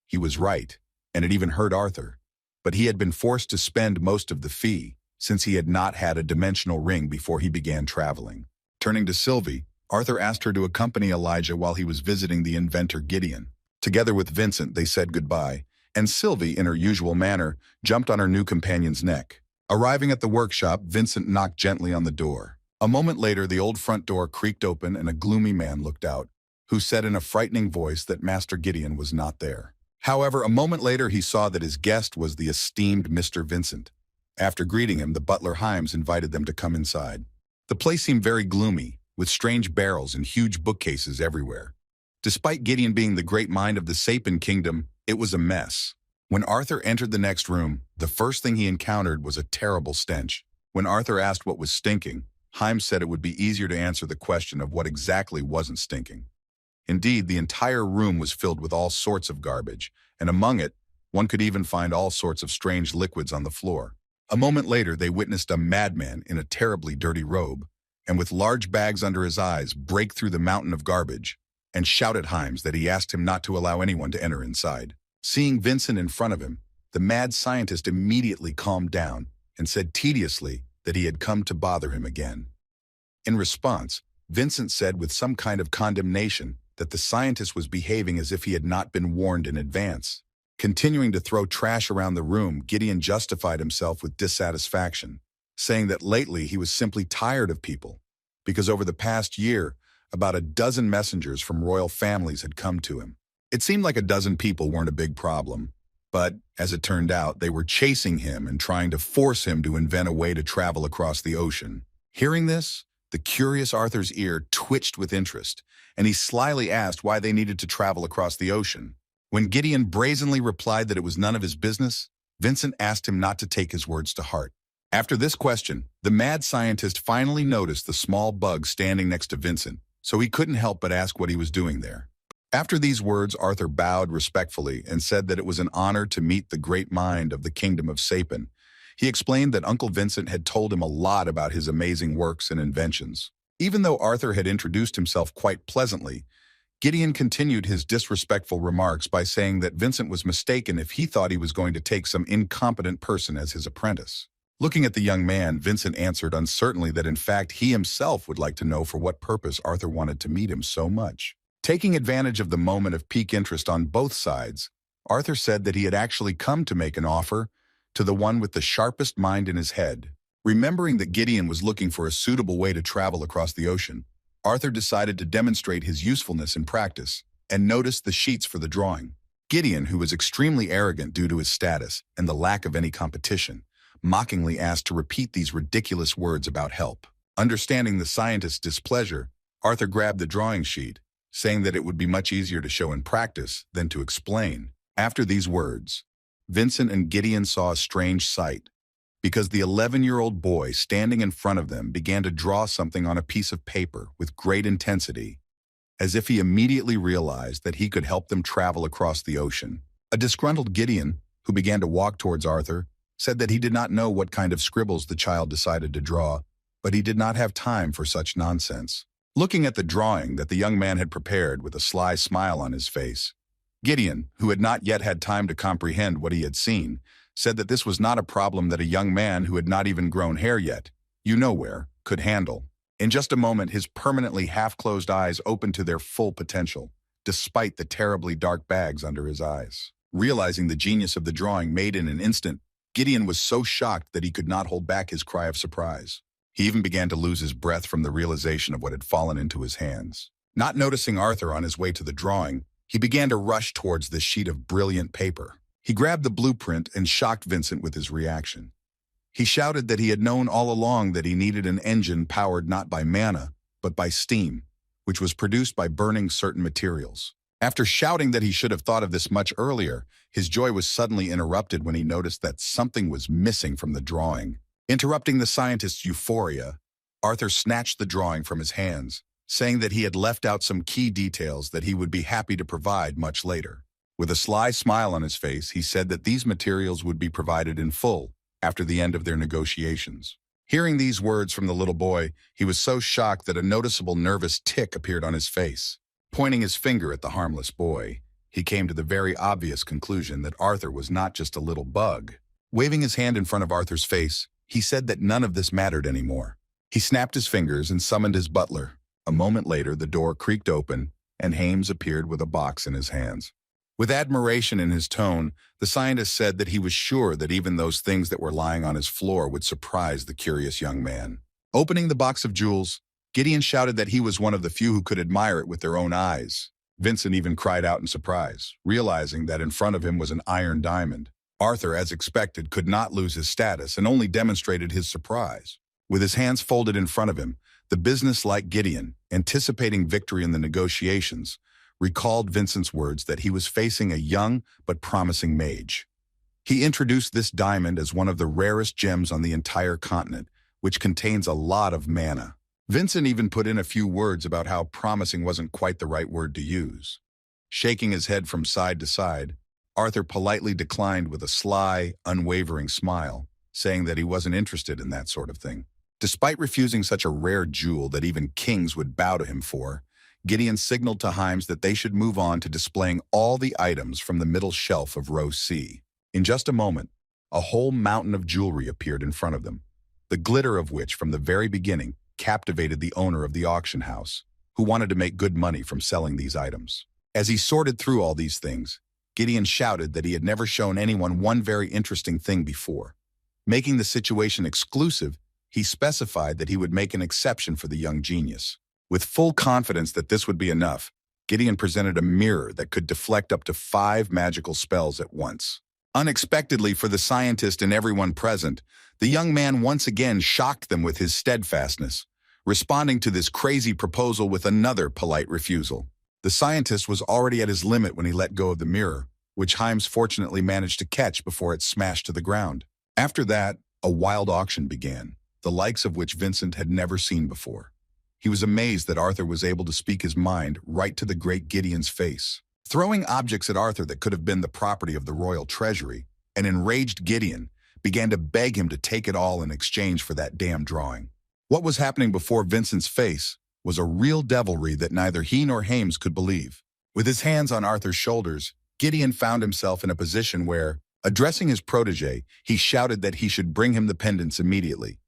He was right, and it even hurt Arthur, but he had been forced to spend most of the fee since he had not had a dimensional ring before he began traveling. Turning to Sylvie, Arthur asked her to accompany Elijah while he was visiting the inventor Gideon. Together with Vincent, they said goodbye, and Sylvie, in her usual manner, jumped on her new companion's neck. Arriving at the workshop, Vincent knocked gently on the door. A moment later, the old front door creaked open and a gloomy man looked out, who said in a frightening voice that Master Gideon was not there. However, a moment later, he saw that his guest was the esteemed Mr. Vincent. After greeting him, the butler Himes invited them to come inside. The place seemed very gloomy, with strange barrels and huge bookcases everywhere. Despite Gideon being the great mind of the Sapen kingdom, it was a mess. When Arthur entered the next room, the first thing he encountered was a terrible stench. When Arthur asked what was stinking, Himes said it would be easier to answer the question of what exactly wasn't stinking. Indeed, the entire room was filled with all sorts of garbage, and among it, one could even find all sorts of strange liquids on the floor. A moment later, they witnessed a madman in a terribly dirty robe, and with large bags under his eyes, break through the mountain of garbage, and shout at Himes that he asked him not to allow anyone to enter inside. Seeing Vincent in front of him, the mad scientist immediately calmed down and said tediously that he had come to bother him again. In response, Vincent said with some kind of condemnation that the scientist was behaving as if he had not been warned in advance. Continuing to throw trash around the room, Gideon justified himself with dissatisfaction, saying that lately he was simply tired of people, because over the past year, about a dozen messengers from royal families had come to him. It seemed like a dozen people weren't a big problem, but, as it turned out, they were chasing him and trying to force him to invent a way to travel across the ocean. Hearing this, The curious Arthur's ear twitched with interest, and he slyly asked why they needed to travel across the ocean. When Gideon brazenly replied that it was none of his business, Vincent asked him not to take his words to heart. After this question, the mad scientist finally noticed the small bug standing next to Vincent, so he couldn't help but ask what he was doing there. After these words, Arthur bowed respectfully and said that it was an honor to meet the great mind of the kingdom of Sapen. He explained that Uncle Vincent had told him a lot about his amazing works and inventions. Even though Arthur had introduced himself quite pleasantly, Gideon continued his disrespectful remarks by saying that Vincent was mistaken if he thought he was going to take some incompetent person as his apprentice. Looking at the young man, Vincent answered uncertainly that in fact he himself would like to know for what purpose Arthur wanted to meet him so much. Taking advantage of the moment of peak interest on both sides, Arthur said that he had actually come to make an offer to the one with the sharpest mind in his head. Remembering that Gideon was looking for a suitable way to travel across the ocean, Arthur decided to demonstrate his usefulness in practice and noticed the sheets for the drawing. Gideon, who was extremely arrogant due to his status and the lack of any competition, mockingly asked to repeat these ridiculous words about help. Understanding the scientist's displeasure, Arthur grabbed the drawing sheet, saying that it would be much easier to show in practice than to explain. After these words, Vincent and Gideon saw a strange sight, because the 11-year-old boy standing in front of them began to draw something on a piece of paper with great intensity, as if he immediately realized that he could help them travel across the ocean. A disgruntled Gideon, who began to walk towards Arthur, said that he did not know what kind of scribbles the child decided to draw, but he did not have time for such nonsense. Looking at the drawing that the young man had prepared with a sly smile on his face, Gideon, who had not yet had time to comprehend what he had seen, said that this was not a problem that a young man who had not even grown hair yet, you know where, could handle. In just a moment, his permanently half-closed eyes opened to their full potential, despite the terribly dark bags under his eyes. Realizing the genius of the drawing made in an instant, Gideon was so shocked that he could not hold back his cry of surprise. He even began to lose his breath from the realization of what had fallen into his hands. Not noticing Arthur on his way to the drawing, he began to rush towards this sheet of brilliant paper. He grabbed the blueprint and shocked Vincent with his reaction. He shouted that he had known all along that he needed an engine powered not by mana, but by steam, which was produced by burning certain materials. After shouting that he should have thought of this much earlier, his joy was suddenly interrupted when he noticed that something was missing from the drawing. Interrupting the scientist's euphoria, Arthur snatched the drawing from his hands, saying that he had left out some key details that he would be happy to provide much later. With a sly smile on his face, he said that these materials would be provided in full after the end of their negotiations. Hearing these words from the little boy, he was so shocked that a noticeable nervous tic appeared on his face. Pointing his finger at the harmless boy, he came to the very obvious conclusion that Arthur was not just a little bug. Waving his hand in front of Arthur's face, he said that none of this mattered anymore. He snapped his fingers and summoned his butler. A moment later, the door creaked open, and Hames appeared with a box in his hands. With admiration in his tone, the scientist said that he was sure that even those things that were lying on his floor would surprise the curious young man. Opening the box of jewels, Gideon shouted that he was one of the few who could admire it with their own eyes. Vincent even cried out in surprise, realizing that in front of him was an iron diamond. Arthur, as expected, could not lose his status and only demonstrated his surprise. With his hands folded in front of him, the business-like Gideon, anticipating victory in the negotiations, recalled Vincent's words that he was facing a young but promising mage. He introduced this diamond as one of the rarest gems on the entire continent, which contains a lot of mana. Vincent even put in a few words about how promising wasn't quite the right word to use. Shaking his head from side to side, Arthur politely declined with a sly, unwavering smile, saying that he wasn't interested in that sort of thing. Despite refusing such a rare jewel that even kings would bow to him for, Gideon signaled to Hames that they should move on to displaying all the items from the middle shelf of row C. In just a moment, a whole mountain of jewelry appeared in front of them, the glitter of which from the very beginning captivated the owner of the auction house, who wanted to make good money from selling these items. As he sorted through all these things, Gideon shouted that he had never shown anyone one very interesting thing before. Making the situation exclusive, he specified that he would make an exception for the young genius. With full confidence that this would be enough, Gideon presented a mirror that could deflect up to 5 magical spells at once. Unexpectedly for the scientist and everyone present, the young man once again shocked them with his steadfastness, responding to this crazy proposal with another polite refusal. The scientist was already at his limit when he let go of the mirror, which Himes fortunately managed to catch before it smashed to the ground. After that, a wild auction began, the likes of which Vincent had never seen before. He was amazed that Arthur was able to speak his mind right to the great Gideon's face. Throwing objects at Arthur that could have been the property of the royal treasury, an enraged Gideon began to beg him to take it all in exchange for that damn drawing. What was happening before Vincent's face was a real devilry that neither he nor Hames could believe. With his hands on Arthur's shoulders, Gideon found himself in a position where, addressing his protege, he shouted that he should bring him the pendants immediately.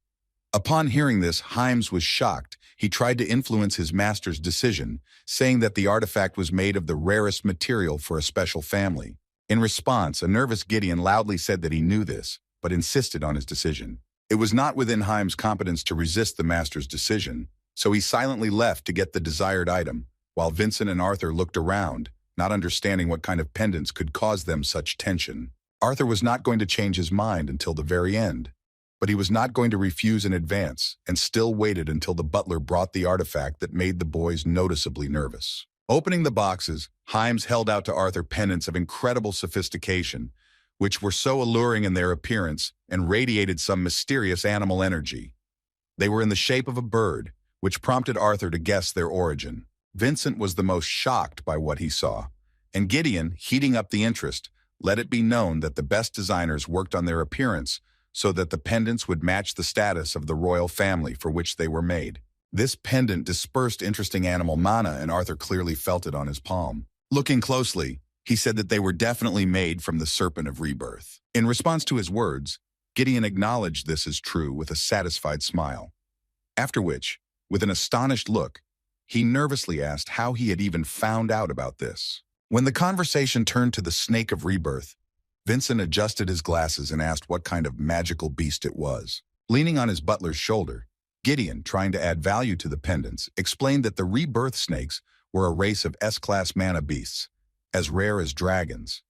Upon hearing this, Himes was shocked. He tried to influence his master's decision, saying that the artifact was made of the rarest material for a special family. In response, a nervous Gideon loudly said that he knew this, but insisted on his decision. It was not within Himes' competence to resist the master's decision, so he silently left to get the desired item, while Vincent and Arthur looked around, not understanding what kind of pendants could cause them such tension. Arthur was not going to change his mind until the very end, but he was not going to refuse in advance and still waited until the butler brought the artifact that made the boys noticeably nervous. Opening the boxes, Himes held out to Arthur pendants of incredible sophistication, which were so alluring in their appearance and radiated some mysterious animal energy. They were in the shape of a bird, which prompted Arthur to guess their origin. Vincent was the most shocked by what he saw, and Gideon, heating up the interest, let it be known that the best designers worked on their appearance so that the pendants would match the status of the royal family for which they were made. This pendant dispersed interesting animal mana, and Arthur clearly felt it on his palm. Looking closely, he said that they were definitely made from the serpent of rebirth. In response to his words, Gideon acknowledged this as true with a satisfied smile. After which, with an astonished look, he nervously asked how he had even found out about this. When the conversation turned to the snake of rebirth, Vincent adjusted his glasses and asked what kind of magical beast it was. Leaning on his butler's shoulder, Gideon, trying to add value to the pendants, explained that the rebirth snakes were a race of S-class mana beasts, as rare as dragons.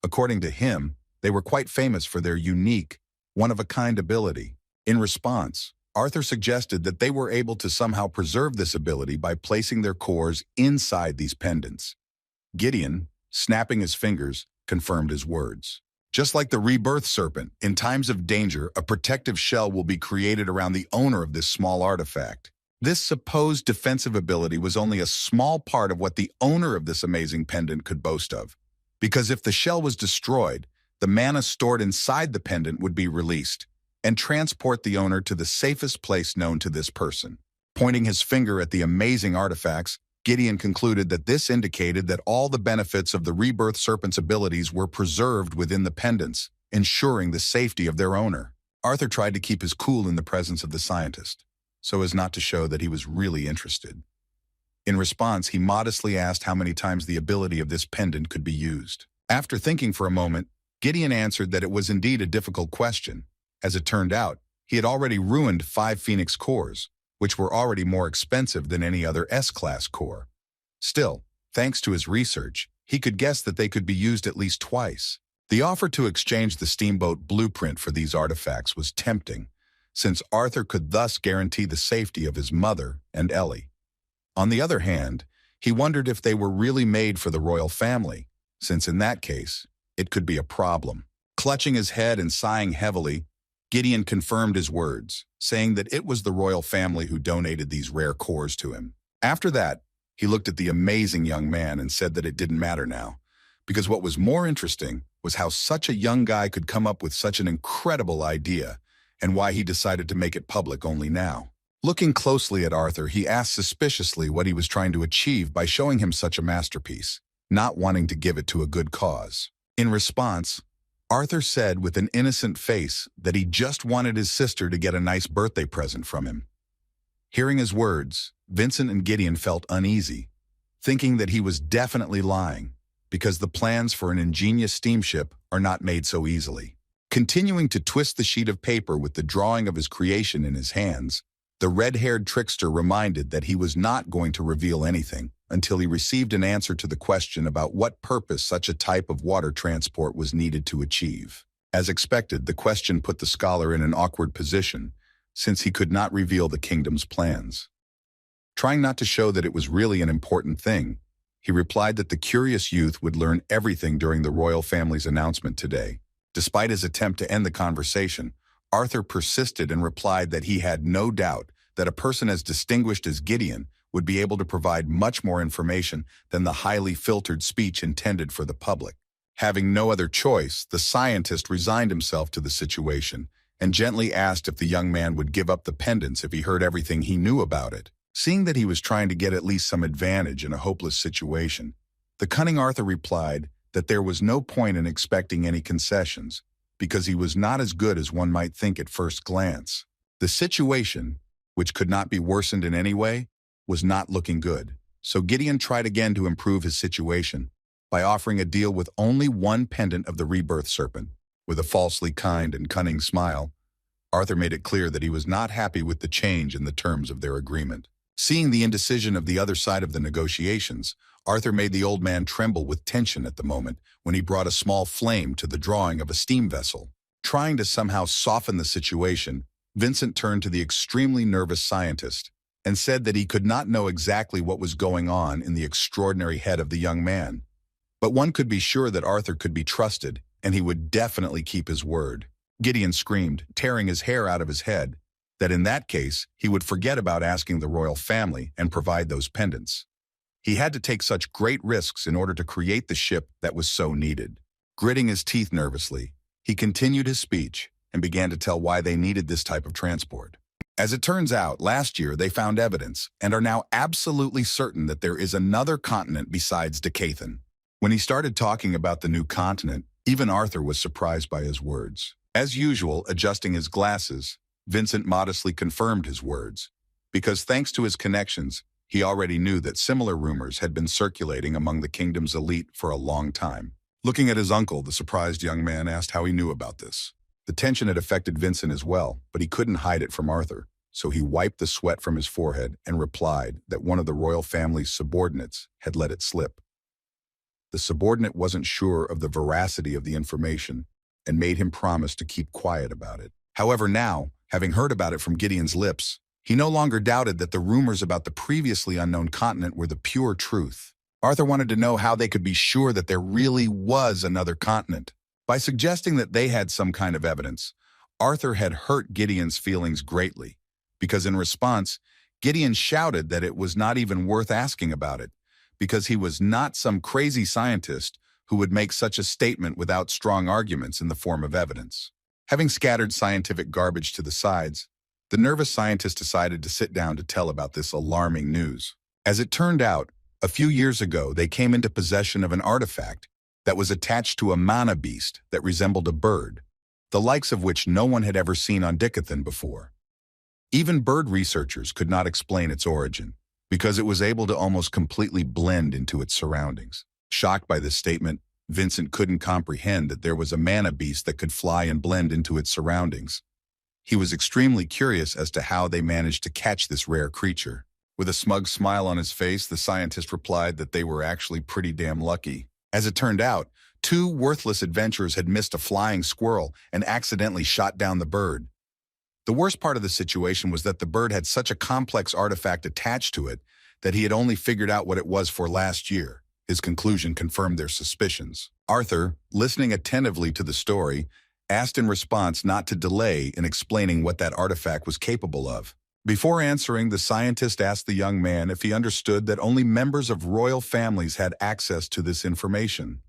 According to him, they were quite famous for their unique, one-of-a-kind ability. In response, Arthur suggested that they were able to somehow preserve this ability by placing their cores inside these pendants. Gideon, snapping his fingers, confirmed his words. Just like the rebirth serpent, in times of danger, a protective shell will be created around the owner of this small artifact. This supposed defensive ability was only a small part of what the owner of this amazing pendant could boast of, because if the shell was destroyed, the mana stored inside the pendant would be released and transport the owner to the safest place known to this person. Pointing his finger at the amazing artifacts, Gideon concluded that this indicated that all the benefits of the rebirth serpent's abilities were preserved within the pendants, ensuring the safety of their owner. Arthur tried to keep his cool in the presence of the scientist, so as not to show that he was really interested. In response, he modestly asked how many times the ability of this pendant could be used. After thinking for a moment, Gideon answered that it was indeed a difficult question. As it turned out, he had already ruined 5 Phoenix cores, which were already more expensive than any other S-class core. Still, thanks to his research, he could guess that they could be used at least twice. The offer to exchange the steamboat blueprint for these artifacts was tempting, since Arthur could thus guarantee the safety of his mother and Ellie. On the other hand, he wondered if they were really made for the royal family, since in that case, it could be a problem. Clutching his head and sighing heavily, Gideon confirmed his words, saying that it was the royal family who donated these rare cores to him. After that, he looked at the amazing young man and said that it didn't matter now, because what was more interesting was how such a young guy could come up with such an incredible idea, and why he decided to make it public only now. Looking closely at Arthur, he asked suspiciously what he was trying to achieve by showing him such a masterpiece, not wanting to give it to a good cause. In response, Arthur said with an innocent face that he just wanted his sister to get a nice birthday present from him. Hearing his words, Vincent and Gideon felt uneasy, thinking that he was definitely lying, because the plans for an ingenious steamship are not made so easily. Continuing to twist the sheet of paper with the drawing of his creation in his hands, the red-haired trickster reminded that he was not going to reveal anything until he received an answer to the question about what purpose such a type of water transport was needed to achieve. As expected, the question put the scholar in an awkward position, since he could not reveal the kingdom's plans. Trying not to show that it was really an important thing, he replied that the curious youth would learn everything during the royal family's announcement today. Despite his attempt to end the conversation, Arthur persisted and replied that he had no doubt that a person as distinguished as Gideon would be able to provide much more information than the highly filtered speech intended for the public. Having no other choice, the scientist resigned himself to the situation and gently asked if the young man would give up the pendants if he heard everything he knew about it. Seeing that he was trying to get at least some advantage in a hopeless situation, the cunning Arthur replied that there was no point in expecting any concessions because he was not as good as one might think at first glance. The situation, which could not be worsened in any way, was not looking good. So Gideon tried again to improve his situation by offering a deal with only one pendant of the rebirth serpent. With a falsely kind and cunning smile, Arthur made it clear that he was not happy with the change in the terms of their agreement. Seeing the indecision of the other side of the negotiations, Arthur made the old man tremble with tension at the moment when he brought a small flame to the drawing of a steam vessel. Trying to somehow soften the situation, Vincent turned to the extremely nervous scientist and said that he could not know exactly what was going on in the extraordinary head of the young man. But one could be sure that Arthur could be trusted, and he would definitely keep his word. Gideon screamed, tearing his hair out of his head, that in that case, he would forget about asking the royal family and provide those pendants. He had to take such great risks in order to create the ship that was so needed. Gritting his teeth nervously, he continued his speech and began to tell why they needed this type of transport. As it turns out, last year they found evidence and are now absolutely certain that there is another continent besides Decathan. When he started talking about the new continent, even Arthur was surprised by his words. As usual, adjusting his glasses, Vincent modestly confirmed his words, because thanks to his connections, he already knew that similar rumors had been circulating among the kingdom's elite for a long time. Looking at his uncle, the surprised young man asked how he knew about this. The tension had affected Vincent as well, but he couldn't hide it from Arthur, so he wiped the sweat from his forehead and replied that one of the royal family's subordinates had let it slip. The subordinate wasn't sure of the veracity of the information and made him promise to keep quiet about it. However, now, having heard about it from Gideon's lips, he no longer doubted that the rumors about the previously unknown continent were the pure truth. Arthur wanted to know how they could be sure that there really was another continent. By suggesting that they had some kind of evidence, Arthur had hurt Gideon's feelings greatly, because in response, Gideon shouted that it was not even worth asking about it, because he was not some crazy scientist who would make such a statement without strong arguments in the form of evidence. Having scattered scientific garbage to the sides, the nervous scientist decided to sit down to tell about this alarming news. As it turned out, a few years ago they came into possession of an artifact that was attached to a mana beast that resembled a bird, the likes of which no one had ever seen on Decathan before. Even bird researchers could not explain its origin, because it was able to almost completely blend into its surroundings. Shocked by this statement, Vincent couldn't comprehend that there was a mana beast that could fly and blend into its surroundings. He was extremely curious as to how they managed to catch this rare creature. With a smug smile on his face, the scientist replied that they were actually pretty damn lucky. As it turned out, two worthless adventurers had missed a flying squirrel and accidentally shot down the bird. The worst part of the situation was that the bird had such a complex artifact attached to it that he had only figured out what it was for last year. His conclusion confirmed their suspicions. Arthur, listening attentively to the story, asked in response not to delay in explaining what that artifact was capable of. Before answering, the scientist asked the young man if he understood that only members of royal families had access to this information.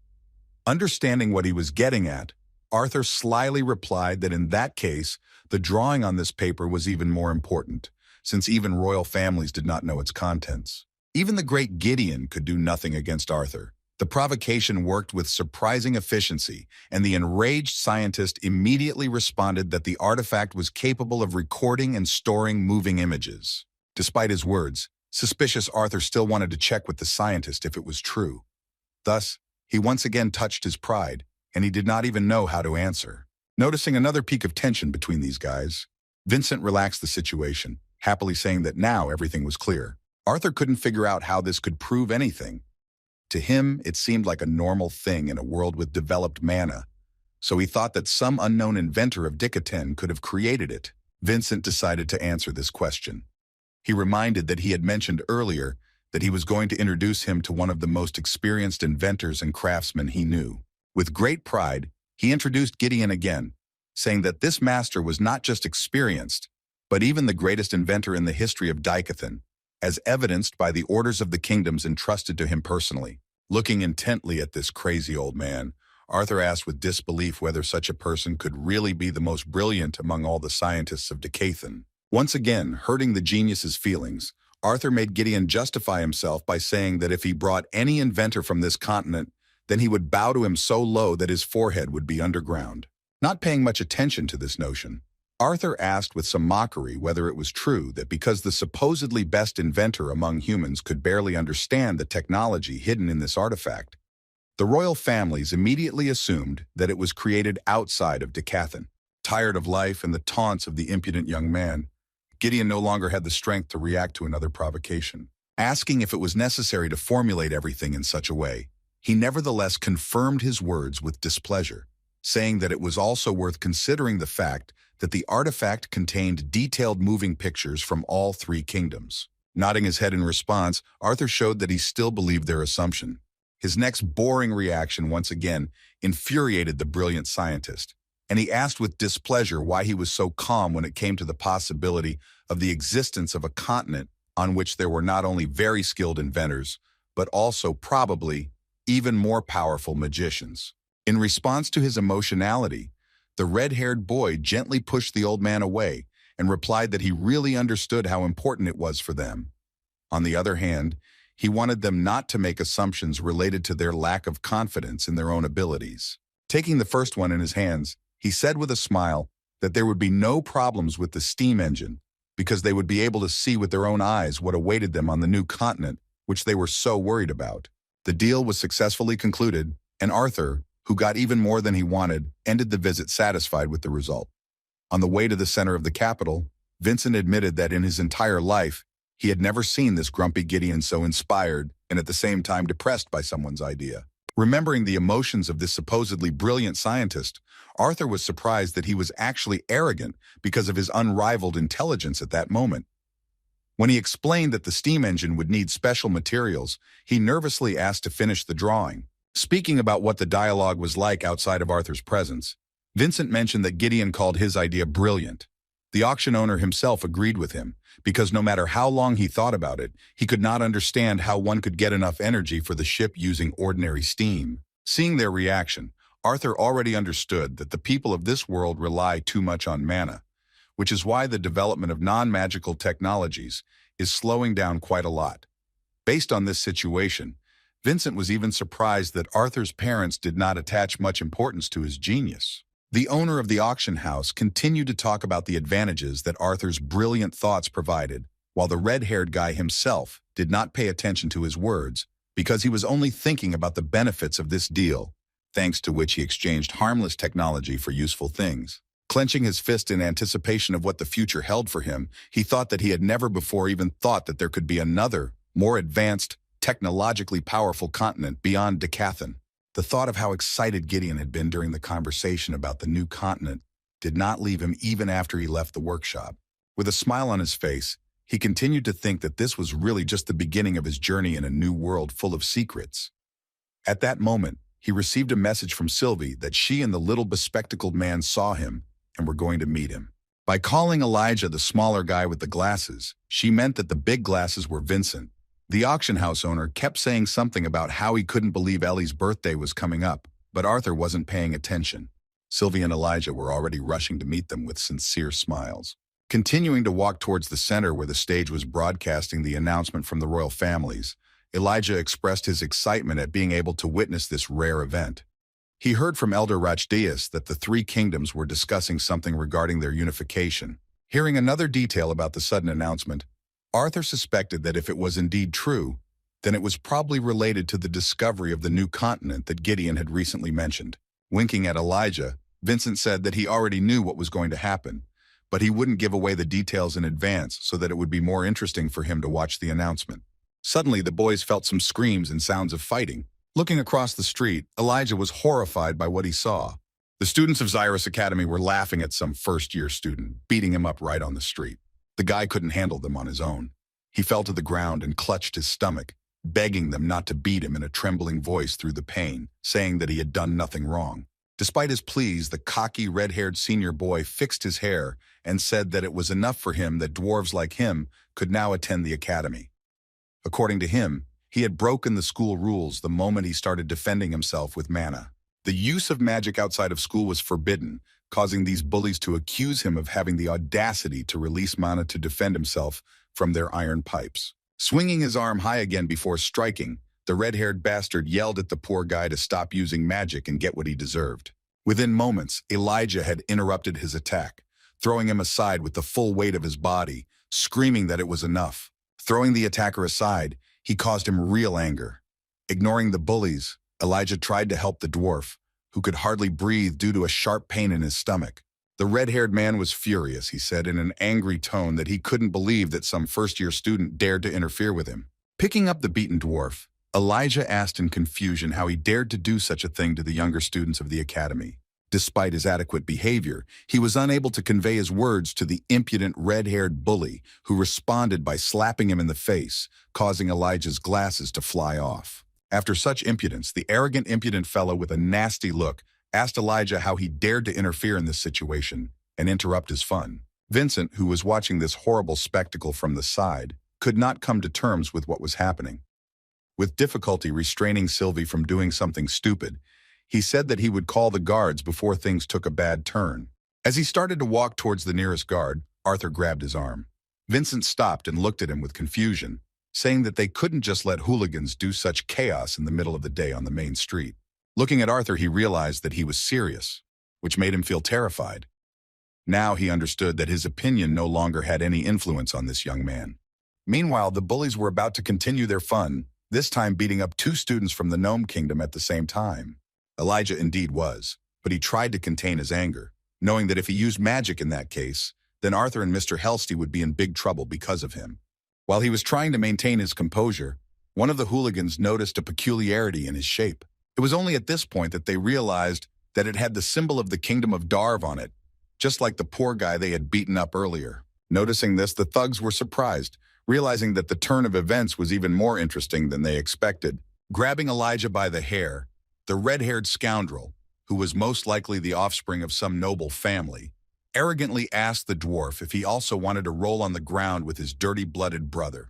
Understanding what he was getting at, Arthur slyly replied that in that case, the drawing on this paper was even more important, since even royal families did not know its contents. Even the great Gideon could do nothing against Arthur. The provocation worked with surprising efficiency, and the enraged scientist immediately responded that the artifact was capable of recording and storing moving images. Despite his words, suspicious Arthur still wanted to check with the scientist if it was true. Thus, he once again touched his pride, and he did not even know how to answer. Noticing another peak of tension between these guys, Vincent relaxed the situation, happily saying that now everything was clear. Arthur couldn't figure out how this could prove anything. To him, it seemed like a normal thing in a world with developed mana, so he thought that some unknown inventor of Decathan could have created it. Vincent decided to answer this question. He reminded that he had mentioned earlier that he was going to introduce him to one of the most experienced inventors and craftsmen he knew. With great pride, he introduced Gideon again, saying that this master was not just experienced, but even the greatest inventor in the history of Daikathan, as evidenced by the orders of the kingdoms entrusted to him personally. Looking intently at this crazy old man, Arthur asked with disbelief whether such a person could really be the most brilliant among all the scientists of Daikathan. Once again, hurting the genius's feelings, Arthur made Gideon justify himself by saying that if he brought any inventor from this continent, then he would bow to him so low that his forehead would be underground. Not paying much attention to this notion, Arthur asked with some mockery whether it was true that because the supposedly best inventor among humans could barely understand the technology hidden in this artifact, the royal families immediately assumed that it was created outside of Daikathan. Tired of life and the taunts of the impudent young man, Gideon no longer had the strength to react to another provocation. Asking if it was necessary to formulate everything in such a way, he nevertheless confirmed his words with displeasure, saying that it was also worth considering the fact that the artifact contained detailed moving pictures from all three kingdoms. Nodding his head in response, Arthur showed that he still believed their assumption. His next boring reaction once again infuriated the brilliant scientist, and he asked with displeasure why he was so calm when it came to the possibility of the existence of a continent on which there were not only very skilled inventors, but also probably even more powerful magicians. In response to his emotionality, the red-haired boy gently pushed the old man away and replied that he really understood how important it was for them. On the other hand, he wanted them not to make assumptions related to their lack of confidence in their own abilities. Taking the first one in his hands, he said with a smile that there would be no problems with the steam engine because they would be able to see with their own eyes what awaited them on the new continent, which they were so worried about. The deal was successfully concluded, and Arthur, who got even more than he wanted, ended the visit satisfied with the result. On the way to the center of the capital, Vincent admitted that in his entire life, he had never seen this grumpy Gideon so inspired and at the same time depressed by someone's idea. Remembering the emotions of this supposedly brilliant scientist, Arthur was surprised that he was actually arrogant because of his unrivaled intelligence at that moment. When he explained that the steam engine would need special materials, he nervously asked to finish the drawing. Speaking about what the dialogue was like outside of Arthur's presence, Vincent mentioned that Gideon called his idea brilliant. The auction owner himself agreed with him, because no matter how long he thought about it, he could not understand how one could get enough energy for the ship using ordinary steam. Seeing their reaction, Arthur already understood that the people of this world rely too much on mana, which is why the development of non-magical technologies is slowing down quite a lot. Based on this situation, Vincent was even surprised that Arthur's parents did not attach much importance to his genius. The owner of the auction house continued to talk about the advantages that Arthur's brilliant thoughts provided, while the red-haired guy himself did not pay attention to his words because he was only thinking about the benefits of this deal, thanks to which he exchanged harmless technology for useful things. Clenching his fist in anticipation of what the future held for him, he thought that he had never before even thought that there could be another, more advanced, technologically powerful continent beyond Daikathan. The thought of how excited Gideon had been during the conversation about the new continent did not leave him even after he left the workshop. With a smile on his face, he continued to think that this was really just the beginning of his journey in a new world full of secrets. At that moment, he received a message from Sylvie that she and the little bespectacled man saw him and were going to meet him. By calling Elijah the smaller guy with the glasses, she meant that the big glasses were Vincent. The auction house owner kept saying something about how he couldn't believe Ellie's birthday was coming up, but Arthur wasn't paying attention. Sylvie and Elijah were already rushing to meet them with sincere smiles. Continuing to walk towards the center where the stage was broadcasting the announcement from the royal families, Elijah expressed his excitement at being able to witness this rare event. He heard from Elder Rachdias that the three kingdoms were discussing something regarding their unification. Hearing another detail about the sudden announcement, Arthur suspected that if it was indeed true, then it was probably related to the discovery of the new continent that Gideon had recently mentioned. Winking at Elijah, Vincent said that he already knew what was going to happen, but he wouldn't give away the details in advance so that it would be more interesting for him to watch the announcement. Suddenly, the boys felt some screams and sounds of fighting. Looking across the street, Elijah was horrified by what he saw. The students of Zyrus Academy were laughing at some first-year student, beating him up right on the street. The guy couldn't handle them on his own. He fell to the ground and clutched his stomach, begging them not to beat him in a trembling voice through the pain, saying that he had done nothing wrong. Despite his pleas, the cocky, red-haired senior boy fixed his hair and said that it was enough for him that dwarves like him could now attend the academy. According to him, he had broken the school rules the moment he started defending himself with mana. The use of magic outside of school was forbidden, causing these bullies to accuse him of having the audacity to release mana to defend himself from their iron pipes. Swinging his arm high again before striking, the red-haired bastard yelled at the poor guy to stop using magic and get what he deserved. Within moments, Elijah had interrupted his attack, throwing him aside with the full weight of his body, screaming that it was enough. Throwing the attacker aside, he caused him real anger. Ignoring the bullies, Elijah tried to help the dwarf, who could hardly breathe due to a sharp pain in his stomach. The red-haired man was furious, he said in an angry tone that he couldn't believe that some first-year student dared to interfere with him. Picking up the beaten dwarf, Elijah asked in confusion how he dared to do such a thing to the younger students of the academy. Despite his adequate behavior, he was unable to convey his words to the impudent red-haired bully, who responded by slapping him in the face, causing Elijah's glasses to fly off. After such impudence, the arrogant, impudent fellow with a nasty look asked Elijah how he dared to interfere in this situation and interrupt his fun. Vincent, who was watching this horrible spectacle from the side, could not come to terms with what was happening. With difficulty restraining Sylvie from doing something stupid, he said that he would call the guards before things took a bad turn. As he started to walk towards the nearest guard, Arthur grabbed his arm. Vincent stopped and looked at him with confusion, saying that they couldn't just let hooligans do such chaos in the middle of the day on the main street. Looking at Arthur, he realized that he was serious, which made him feel terrified. Now he understood that his opinion no longer had any influence on this young man. Meanwhile, the bullies were about to continue their fun, this time beating up 2 students from the Gnome Kingdom at the same time. Elijah indeed was, but he tried to contain his anger, knowing that if he used magic in that case, then Arthur and Mr. Helsty would be in big trouble because of him. While he was trying to maintain his composure, one of the hooligans noticed a peculiarity in his shape. It was only at this point that they realized that it had the symbol of the kingdom of Darv on it, just like the poor guy they had beaten up earlier. Noticing this, the thugs were surprised, realizing that the turn of events was even more interesting than they expected. Grabbing Elijah by the hair, the red-haired scoundrel, who was most likely the offspring of some noble family, arrogantly asked the dwarf if he also wanted to roll on the ground with his dirty-blooded brother.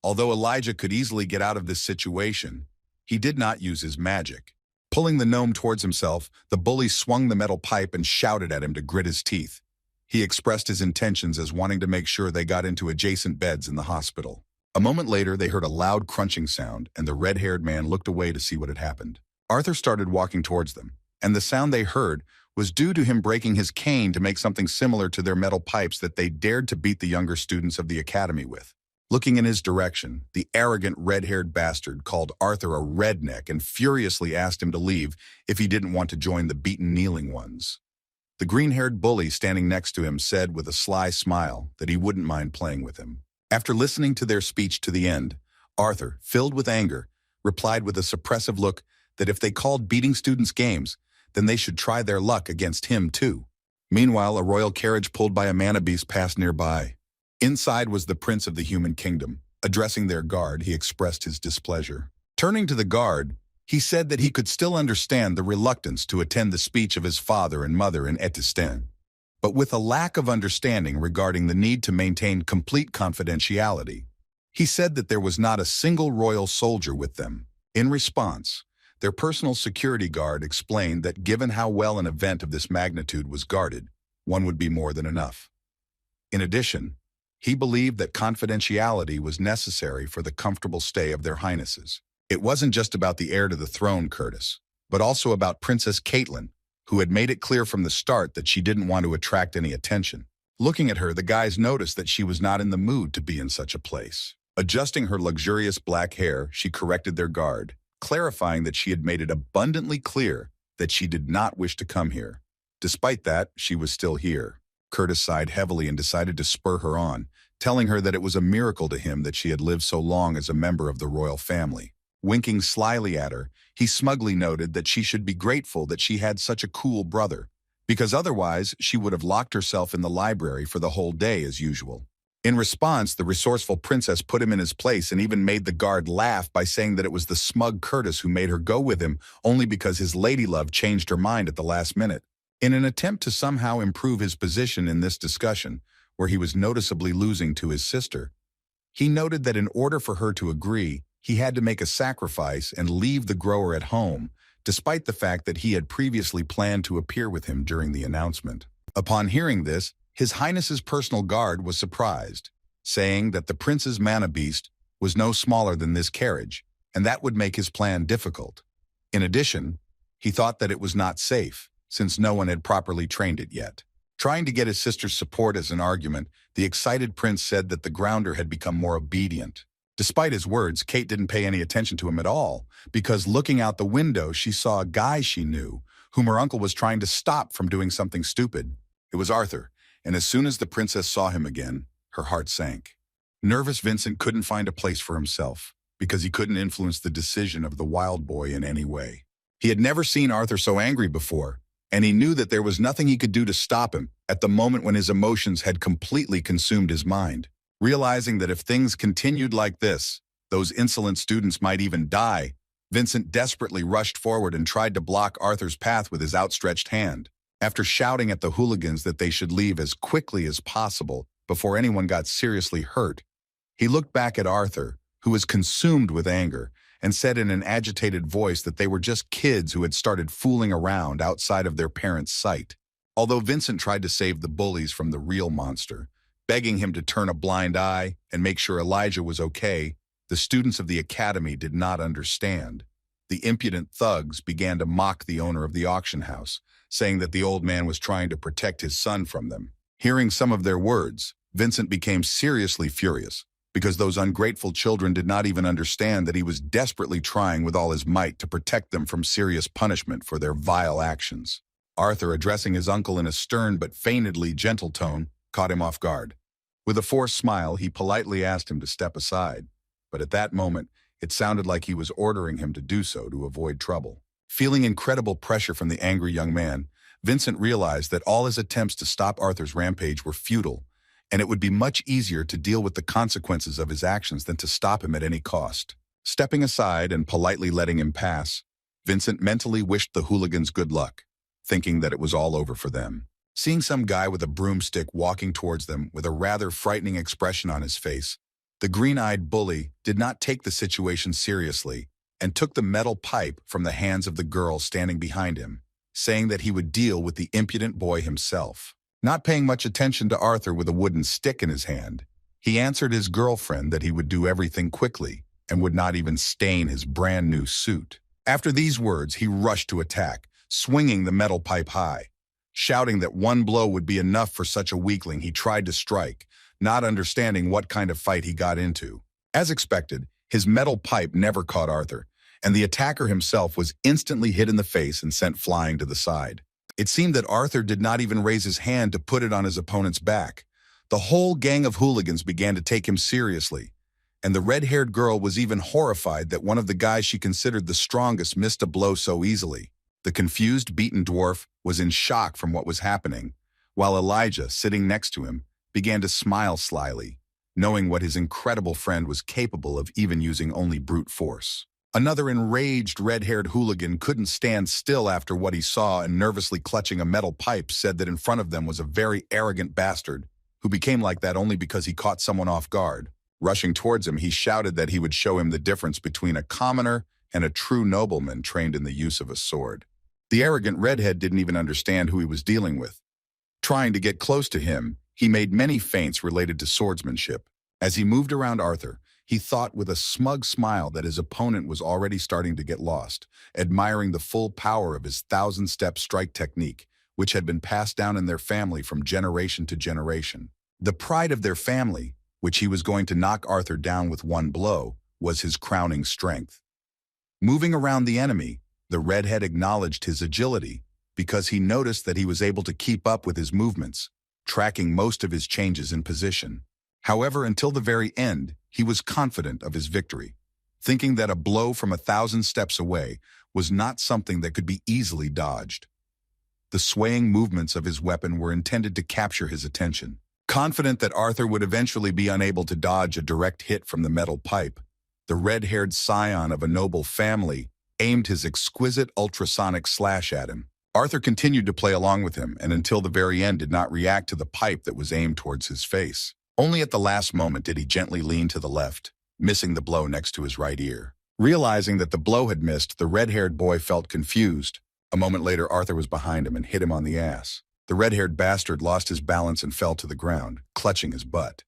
Although Elijah could easily get out of this situation, he did not use his magic. Pulling the gnome towards himself, the bully swung the metal pipe and shouted at him to grit his teeth. He expressed his intentions as wanting to make sure they got into adjacent beds in the hospital. A moment later, they heard a loud crunching sound, and the red-haired man looked away to see what had happened. Arthur started walking towards them, and the sound they heard was due to him breaking his cane to make something similar to their metal pipes that they dared to beat the younger students of the academy with. Looking in his direction, the arrogant red-haired bastard called Arthur a redneck and furiously asked him to leave if he didn't want to join the beaten kneeling ones. The green-haired bully standing next to him said with a sly smile that he wouldn't mind playing with him. After listening to their speech to the end, Arthur, filled with anger, replied with a suppressive look that if they called beating students games, then they should try their luck against him too. Meanwhile, a royal carriage pulled by a mana beast passed nearby. Inside was the prince of the human kingdom. Addressing their guard, he expressed his displeasure. Turning to the guard, he said that he could still understand the reluctance to attend the speech of his father and mother in Etistan, but with a lack of understanding regarding the need to maintain complete confidentiality. He said that there was not a single royal soldier with them. In response, their personal security guard explained that given how well an event of this magnitude was guarded, one would be more than enough. In addition, he believed that confidentiality was necessary for the comfortable stay of their highnesses. It wasn't just about the heir to the throne, Curtis, but also about Princess Caitlin, who had made it clear from the start that she didn't want to attract any attention. Looking at her, the guys noticed that she was not in the mood to be in such a place. Adjusting her luxurious black hair, she corrected their guard, clarifying that she had made it abundantly clear that she did not wish to come here. Despite that, she was still here. Curtis sighed heavily and decided to spur her on, telling her that it was a miracle to him that she had lived so long as a member of the royal family. Winking slyly at her, he smugly noted that she should be grateful that she had such a cool brother, because otherwise she would have locked herself in the library for the whole day as usual. In response, the resourceful princess put him in his place and even made the guard laugh by saying that it was the smug Curtis who made her go with him only because his ladylove changed her mind at the last minute. In an attempt to somehow improve his position in this discussion, where he was noticeably losing to his sister, he noted that in order for her to agree, he had to make a sacrifice and leave the grower at home, despite the fact that he had previously planned to appear with him during the announcement. Upon hearing this, His Highness's personal guard was surprised, saying that the prince's mana beast was no smaller than this carriage, and that would make his plan difficult. In addition, he thought that it was not safe, since no one had properly trained it yet. Trying to get his sister's support as an argument, the excited prince said that the grounder had become more obedient. Despite his words, Kate didn't pay any attention to him at all, because looking out the window, she saw a guy she knew, whom her uncle was trying to stop from doing something stupid. It was Arthur, and as soon as the princess saw him again, her heart sank. Nervous Vincent couldn't find a place for himself, because he couldn't influence the decision of the wild boy in any way. He had never seen Arthur so angry before, and he knew that there was nothing he could do to stop him at the moment when his emotions had completely consumed his mind. Realizing that if things continued like this, those insolent students might even die, Vincent desperately rushed forward and tried to block Arthur's path with his outstretched hand. After shouting at the hooligans that they should leave as quickly as possible before anyone got seriously hurt, he looked back at Arthur, who was consumed with anger, and said in an agitated voice that they were just kids who had started fooling around outside of their parents' sight. Although Vincent tried to save the bullies from the real monster, begging him to turn a blind eye and make sure Elijah was okay, the students of the academy did not understand. The impudent thugs began to mock the owner of the auction house, saying that the old man was trying to protect his son from them. Hearing some of their words, Vincent became seriously furious, because those ungrateful children did not even understand that he was desperately trying with all his might to protect them from serious punishment for their vile actions. Arthur, addressing his uncle in a stern but feignedly gentle tone, caught him off guard. With a forced smile, he politely asked him to step aside, but at that moment, it sounded like he was ordering him to do so to avoid trouble. Feeling incredible pressure from the angry young man, Vincent realized that all his attempts to stop Arthur's rampage were futile, and it would be much easier to deal with the consequences of his actions than to stop him at any cost. Stepping aside and politely letting him pass, Vincent mentally wished the hooligans good luck, thinking that it was all over for them. Seeing some guy with a broomstick walking towards them with a rather frightening expression on his face, the green-eyed bully did not take the situation seriously and took the metal pipe from the hands of the girl standing behind him, saying that he would deal with the impudent boy himself. Not paying much attention to Arthur with a wooden stick in his hand, he answered his girlfriend that he would do everything quickly and would not even stain his brand-new suit. After these words, he rushed to attack, swinging the metal pipe high. Shouting that one blow would be enough for such a weakling, he tried to strike, not understanding what kind of fight he got into. As expected, his metal pipe never caught Arthur, and the attacker himself was instantly hit in the face and sent flying to the side. It seemed that Arthur did not even raise his hand to put it on his opponent's back. The whole gang of hooligans began to take him seriously, and the red-haired girl was even horrified that one of the guys she considered the strongest missed a blow so easily. The confused, beaten dwarf was in shock from what was happening, while Elijah, sitting next to him, began to smile slyly, knowing what his incredible friend was capable of even using only brute force. Another enraged red-haired hooligan couldn't stand still after what he saw and nervously clutching a metal pipe said that in front of them was a very arrogant bastard who became like that only because he caught someone off guard. Rushing towards him, he shouted that he would show him the difference between a commoner and a true nobleman trained in the use of a sword. The arrogant redhead didn't even understand who he was dealing with. Trying to get close to him, he made many feints related to swordsmanship. As he moved around Arthur, he thought with a smug smile that his opponent was already starting to get lost, admiring the full power of his thousand-step strike technique, which had been passed down in their family from generation to generation. The pride of their family, which he was going to knock Arthur down with one blow, was his crowning strength. Moving around the enemy, the redhead acknowledged his agility because he noticed that he was able to keep up with his movements, tracking most of his changes in position. However, until the very end, he was confident of his victory, thinking that a blow from 1,000 steps away was not something that could be easily dodged. The swaying movements of his weapon were intended to capture his attention. Confident that Arthur would eventually be unable to dodge a direct hit from the metal pipe, the red-haired scion of a noble family aimed his exquisite ultrasonic slash at him. Arthur continued to play along with him, and until the very end did not react to the pipe that was aimed towards his face. Only at the last moment did he gently lean to the left, missing the blow next to his right ear. Realizing that the blow had missed, the red-haired boy felt confused. A moment later, Arthur was behind him and hit him on the ass. The red-haired bastard lost his balance and fell to the ground, clutching his butt.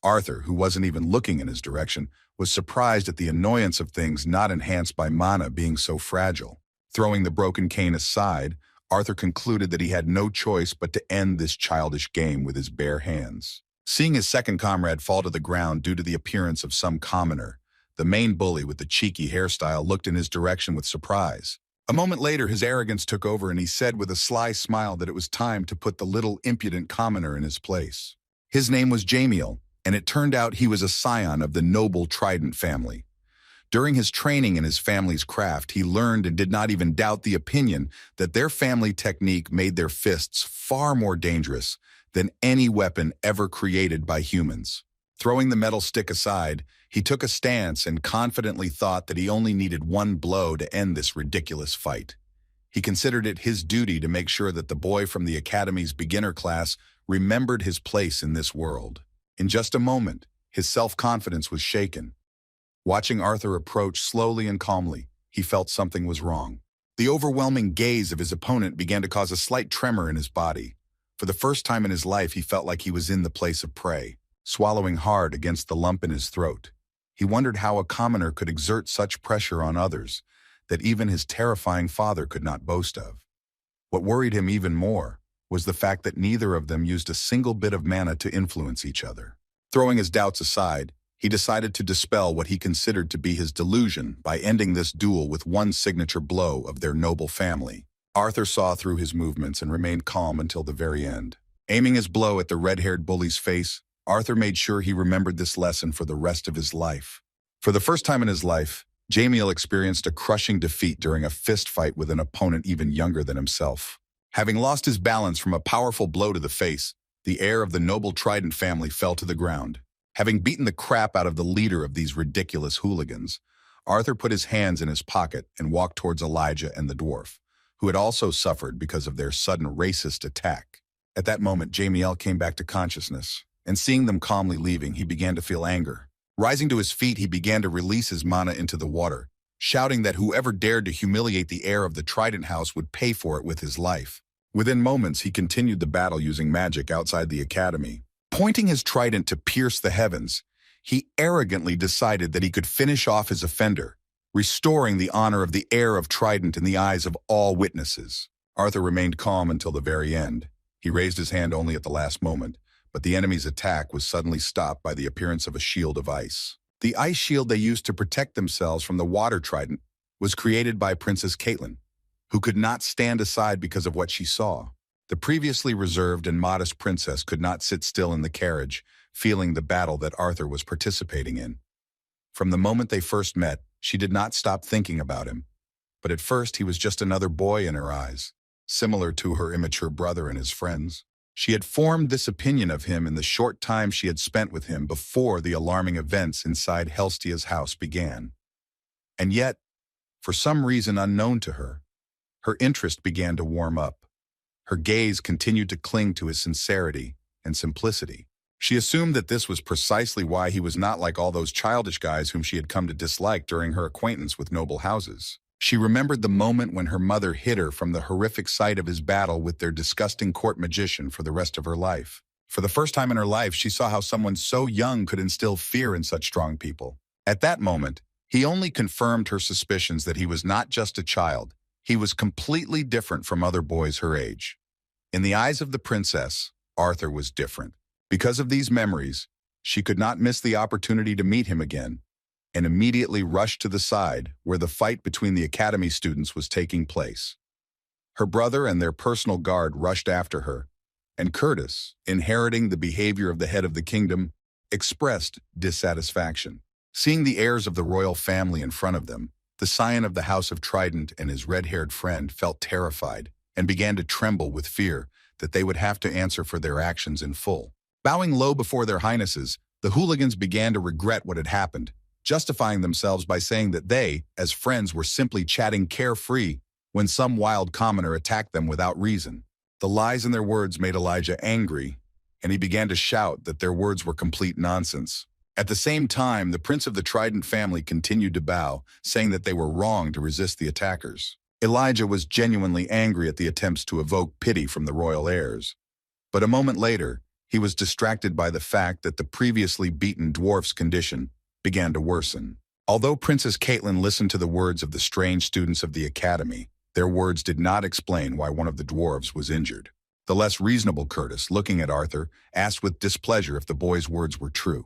Arthur, who wasn't even looking in his direction, was surprised at the annoyance of things not enhanced by mana being so fragile. Throwing the broken cane aside, Arthur concluded that he had no choice but to end this childish game with his bare hands. Seeing his second comrade fall to the ground due to the appearance of some commoner, the main bully with the cheeky hairstyle looked in his direction with surprise. A moment later, his arrogance took over and he said with a sly smile that it was time to put the little impudent commoner in his place. His name was Jamiel, and it turned out he was a scion of the noble Trident family. During his training in his family's craft, he learned and did not even doubt the opinion that their family technique made their fists far more dangerous than any weapon ever created by humans. Throwing the metal stick aside, he took a stance and confidently thought that he only needed one blow to end this ridiculous fight. He considered it his duty to make sure that the boy from the Academy's beginner class remembered his place in this world. In just a moment, his self-confidence was shaken. Watching Arthur approach slowly and calmly, he felt something was wrong. The overwhelming gaze of his opponent began to cause a slight tremor in his body. For the first time in his life, he felt like he was in the place of prey, swallowing hard against the lump in his throat. He wondered how a commoner could exert such pressure on others that even his terrifying father could not boast of. What worried him even more was the fact that neither of them used a single bit of mana to influence each other. Throwing his doubts aside, he decided to dispel what he considered to be his delusion by ending this duel with one signature blow of their noble family. Arthur saw through his movements and remained calm until the very end. Aiming his blow at the red-haired bully's face, Arthur made sure he remembered this lesson for the rest of his life. For the first time in his life, Jamiel experienced a crushing defeat during a fist fight with an opponent even younger than himself. Having lost his balance from a powerful blow to the face, the heir of the noble Trident family fell to the ground. Having beaten the crap out of the leader of these ridiculous hooligans, Arthur put his hands in his pocket and walked towards Elijah and the dwarf, who had also suffered because of their sudden racist attack. At that moment, Jamiel came back to consciousness, and seeing them calmly leaving, he began to feel anger. Rising to his feet, he began to release his mana into the water, shouting that whoever dared to humiliate the heir of the Trident house would pay for it with his life. Within moments, he continued the battle using magic outside the academy. Pointing his trident to pierce the heavens, he arrogantly decided that he could finish off his offender, restoring the honor of the heir of Trident in the eyes of all witnesses. Arthur remained calm until the very end. He raised his hand only at the last moment, but the enemy's attack was suddenly stopped by the appearance of a shield of ice. The ice shield they used to protect themselves from the water trident was created by Princess Caitlin, who could not stand aside because of what she saw. The previously reserved and modest princess could not sit still in the carriage, feeling the battle that Arthur was participating in. From the moment they first met, she did not stop thinking about him, but at first he was just another boy in her eyes, similar to her immature brother and his friends. She had formed this opinion of him in the short time she had spent with him before the alarming events inside Helstia's house began. And yet, for some reason unknown to her, her interest began to warm up. Her gaze continued to cling to his sincerity and simplicity. She assumed that this was precisely why he was not like all those childish guys whom she had come to dislike during her acquaintance with noble houses. She remembered the moment when her mother hid her from the horrific sight of his battle with their disgusting court magician for the rest of her life. For the first time in her life, she saw how someone so young could instill fear in such strong people. At that moment, he only confirmed her suspicions that he was not just a child. He was completely different from other boys her age. In the eyes of the princess, Arthur was different. Because of these memories, she could not miss the opportunity to meet him again, and immediately rushed to the side where the fight between the academy students was taking place. Her brother and their personal guard rushed after her, and Curtis, inheriting the behavior of the head of the kingdom, expressed dissatisfaction. Seeing the heirs of the royal family in front of them, the scion of the House of Trident and his red-haired friend felt terrified and began to tremble with fear that they would have to answer for their actions in full. Bowing low before their highnesses, the hooligans began to regret what had happened, justifying themselves by saying that they, as friends, were simply chatting carefree when some wild commoner attacked them without reason. The lies in their words made Elijah angry, and he began to shout that their words were complete nonsense. At the same time, the prince of the Trident family continued to bow, saying that they were wrong to resist the attackers. Elijah was genuinely angry at the attempts to evoke pity from the royal heirs. But a moment later, he was distracted by the fact that the previously beaten dwarf's condition began to worsen. Although Princess Caitlin listened to the words of the strange students of the academy, their words did not explain why one of the dwarves was injured. The less reasonable Curtis, looking at Arthur, asked with displeasure if the boy's words were true.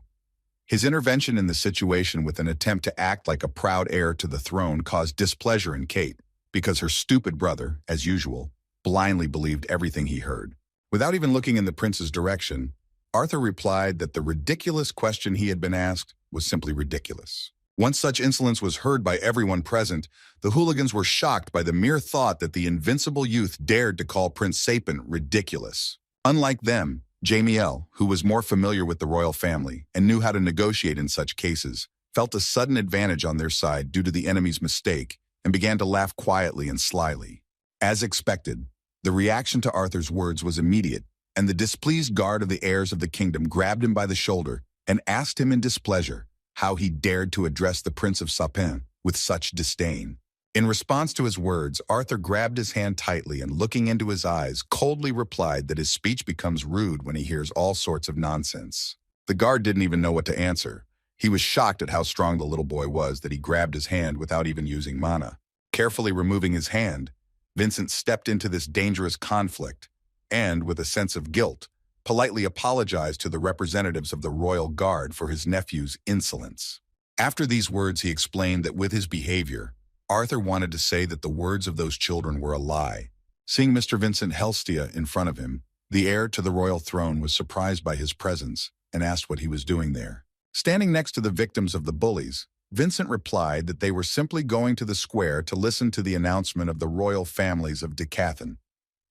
His intervention in the situation with an attempt to act like a proud heir to the throne caused displeasure in Kate, because her stupid brother, as usual, blindly believed everything he heard. Without even looking in the prince's direction, Arthur replied that the ridiculous question he had been asked was simply ridiculous. Once such insolence was heard by everyone present, the hooligans were shocked by the mere thought that the invincible youth dared to call Prince Sapen ridiculous. Unlike them, Jamiel, who was more familiar with the royal family and knew how to negotiate in such cases, felt a sudden advantage on their side due to the enemy's mistake and began to laugh quietly and slyly. As expected, the reaction to Arthur's words was immediate, and the displeased guard of the heirs of the kingdom grabbed him by the shoulder and asked him in displeasure how he dared to address the Prince of Sapen with such disdain. In response to his words, Arthur grabbed his hand tightly and, looking into his eyes, coldly replied that his speech becomes rude when he hears all sorts of nonsense. The guard didn't even know what to answer. He was shocked at how strong the little boy was that he grabbed his hand without even using mana. Carefully removing his hand, Vincent stepped into this dangerous conflict and, with a sense of guilt, politely apologized to the representatives of the royal guard for his nephew's insolence. After these words, he explained that with his behavior, Arthur wanted to say that the words of those children were a lie. Seeing Mr. Vincent Helstia in front of him, the heir to the royal throne was surprised by his presence and asked what he was doing there. Standing next to the victims of the bullies, Vincent replied that they were simply going to the square to listen to the announcement of the royal families of Decathan.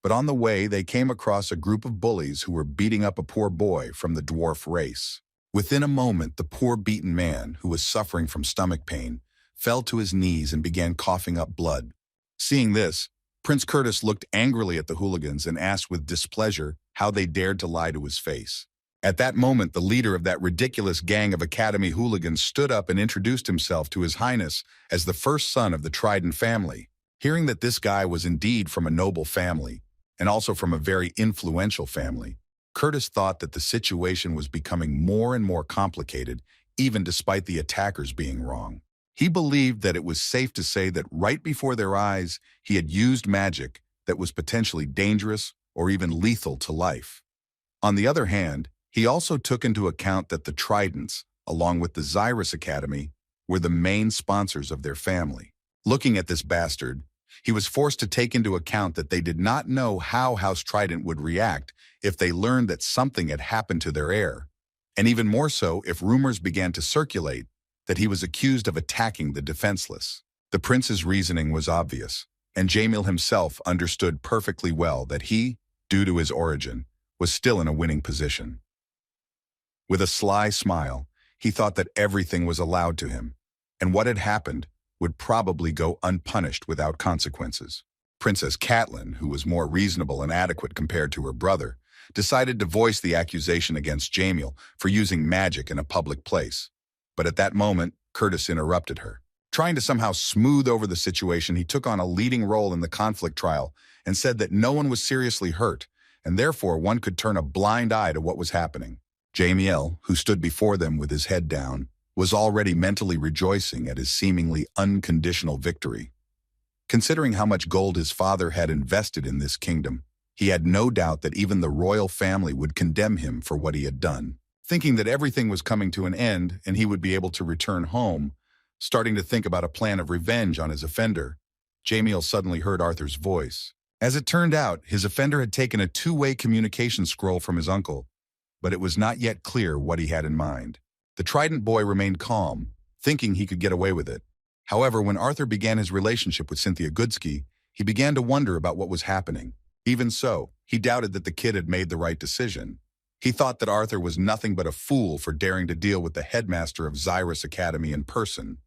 But on the way, they came across a group of bullies who were beating up a poor boy from the dwarf race. Within a moment, the poor beaten man, who was suffering from stomach pain, fell to his knees and began coughing up blood. Seeing this, Prince Curtis looked angrily at the hooligans and asked with displeasure how they dared to lie to his face. At that moment, the leader of that ridiculous gang of academy hooligans stood up and introduced himself to His Highness as the first son of the Trident family. Hearing that this guy was indeed from a noble family, and also from a very influential family, Curtis thought that the situation was becoming more and more complicated, even despite the attackers being wrong. He believed that it was safe to say that right before their eyes, he had used magic that was potentially dangerous or even lethal to life. On the other hand, he also took into account that the Tridents, along with the Zyrus Academy, were the main sponsors of their family. Looking at this bastard, he was forced to take into account that they did not know how House Trident would react if they learned that something had happened to their heir, and even more so if rumors began to circulate that he was accused of attacking the defenseless. The prince's reasoning was obvious, and Jamil himself understood perfectly well that he, due to his origin, was still in a winning position. With a sly smile, he thought that everything was allowed to him, and what had happened would probably go unpunished without consequences. Princess Caitlin, who was more reasonable and adequate compared to her brother, decided to voice the accusation against Jamil for using magic in a public place. But at that moment, Curtis interrupted her. Trying to somehow smooth over the situation, he took on a leading role in the conflict trial and said that no one was seriously hurt, and therefore one could turn a blind eye to what was happening. Jamiel, who stood before them with his head down, was already mentally rejoicing at his seemingly unconditional victory. Considering how much gold his father had invested in this kingdom, he had no doubt that even the royal family would condemn him for what he had done. Thinking that everything was coming to an end and he would be able to return home, starting to think about a plan of revenge on his offender, Jamiel suddenly heard Arthur's voice. As it turned out, his offender had taken a two-way communication scroll from his uncle, but it was not yet clear what he had in mind. The Trident boy remained calm, thinking he could get away with it. However, when Arthur began his relationship with Cynthia Goodsky, he began to wonder about what was happening. Even so, he doubted that the kid had made the right decision. He thought that Arthur was nothing but a fool for daring to deal with the headmaster of Zyrus Academy in person,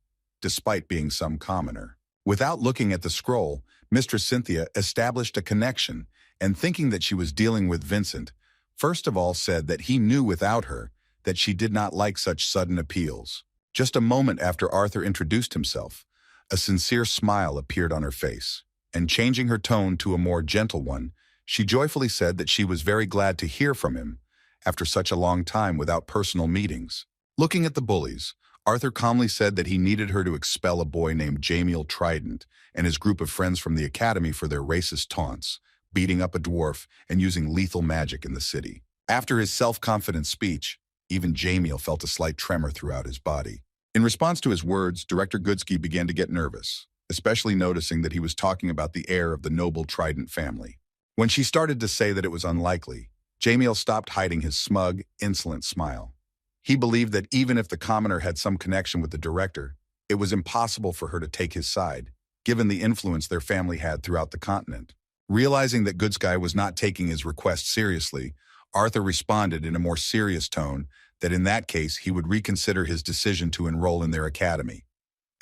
despite being some commoner. Without looking at the scroll, Mistress Cynthia established a connection, and thinking that she was dealing with Vincent, first of all said that he knew without her that she did not like such sudden appeals. Just a moment after Arthur introduced himself, a sincere smile appeared on her face, and changing her tone to a more gentle one, she joyfully said that she was very glad to hear from him after such a long time without personal meetings. Looking at the bullies, Arthur calmly said that he needed her to expel a boy named Jamiel Trident and his group of friends from the academy for their racist taunts, beating up a dwarf and using lethal magic in the city. After his self-confident speech, even Jamiel felt a slight tremor throughout his body. In response to his words, Director Goodsky began to get nervous, especially noticing that he was talking about the heir of the noble Trident family. When she started to say that it was unlikely, Jamiel stopped hiding his smug, insolent smile. He believed that even if the commoner had some connection with the director, it was impossible for her to take his side, given the influence their family had throughout the continent. Realizing that Goodsky was not taking his request seriously, Arthur responded in a more serious tone that in that case he would reconsider his decision to enroll in their academy.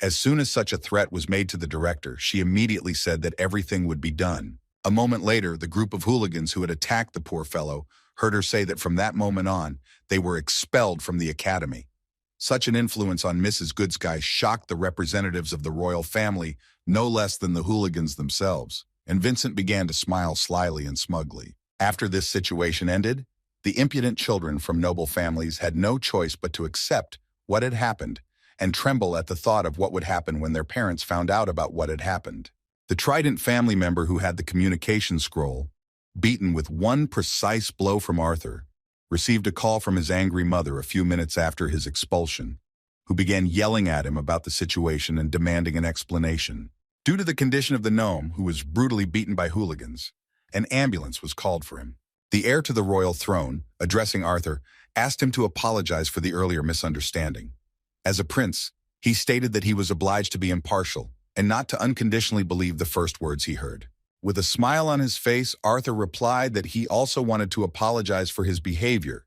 As soon as such a threat was made to the director, she immediately said that everything would be done. A moment later, the group of hooligans who had attacked the poor fellow heard her say that from that moment on, they were expelled from the academy. Such an influence on Mrs. Goodsky shocked the representatives of the royal family no less than the hooligans themselves, and Vincent began to smile slyly and smugly. After this situation ended, the impudent children from noble families had no choice but to accept what had happened and tremble at the thought of what would happen when their parents found out about what had happened. The Trident family member who had the communication scroll, beaten with one precise blow from Arthur, received a call from his angry mother a few minutes after his expulsion, who began yelling at him about the situation and demanding an explanation. Due to the condition of the gnome, who was brutally beaten by hooligans, an ambulance was called for him. The heir to the royal throne, addressing Arthur, asked him to apologize for the earlier misunderstanding. As a prince, he stated that he was obliged to be impartial and not to unconditionally believe the first words he heard. With a smile on his face, Arthur replied that he also wanted to apologize for his behavior,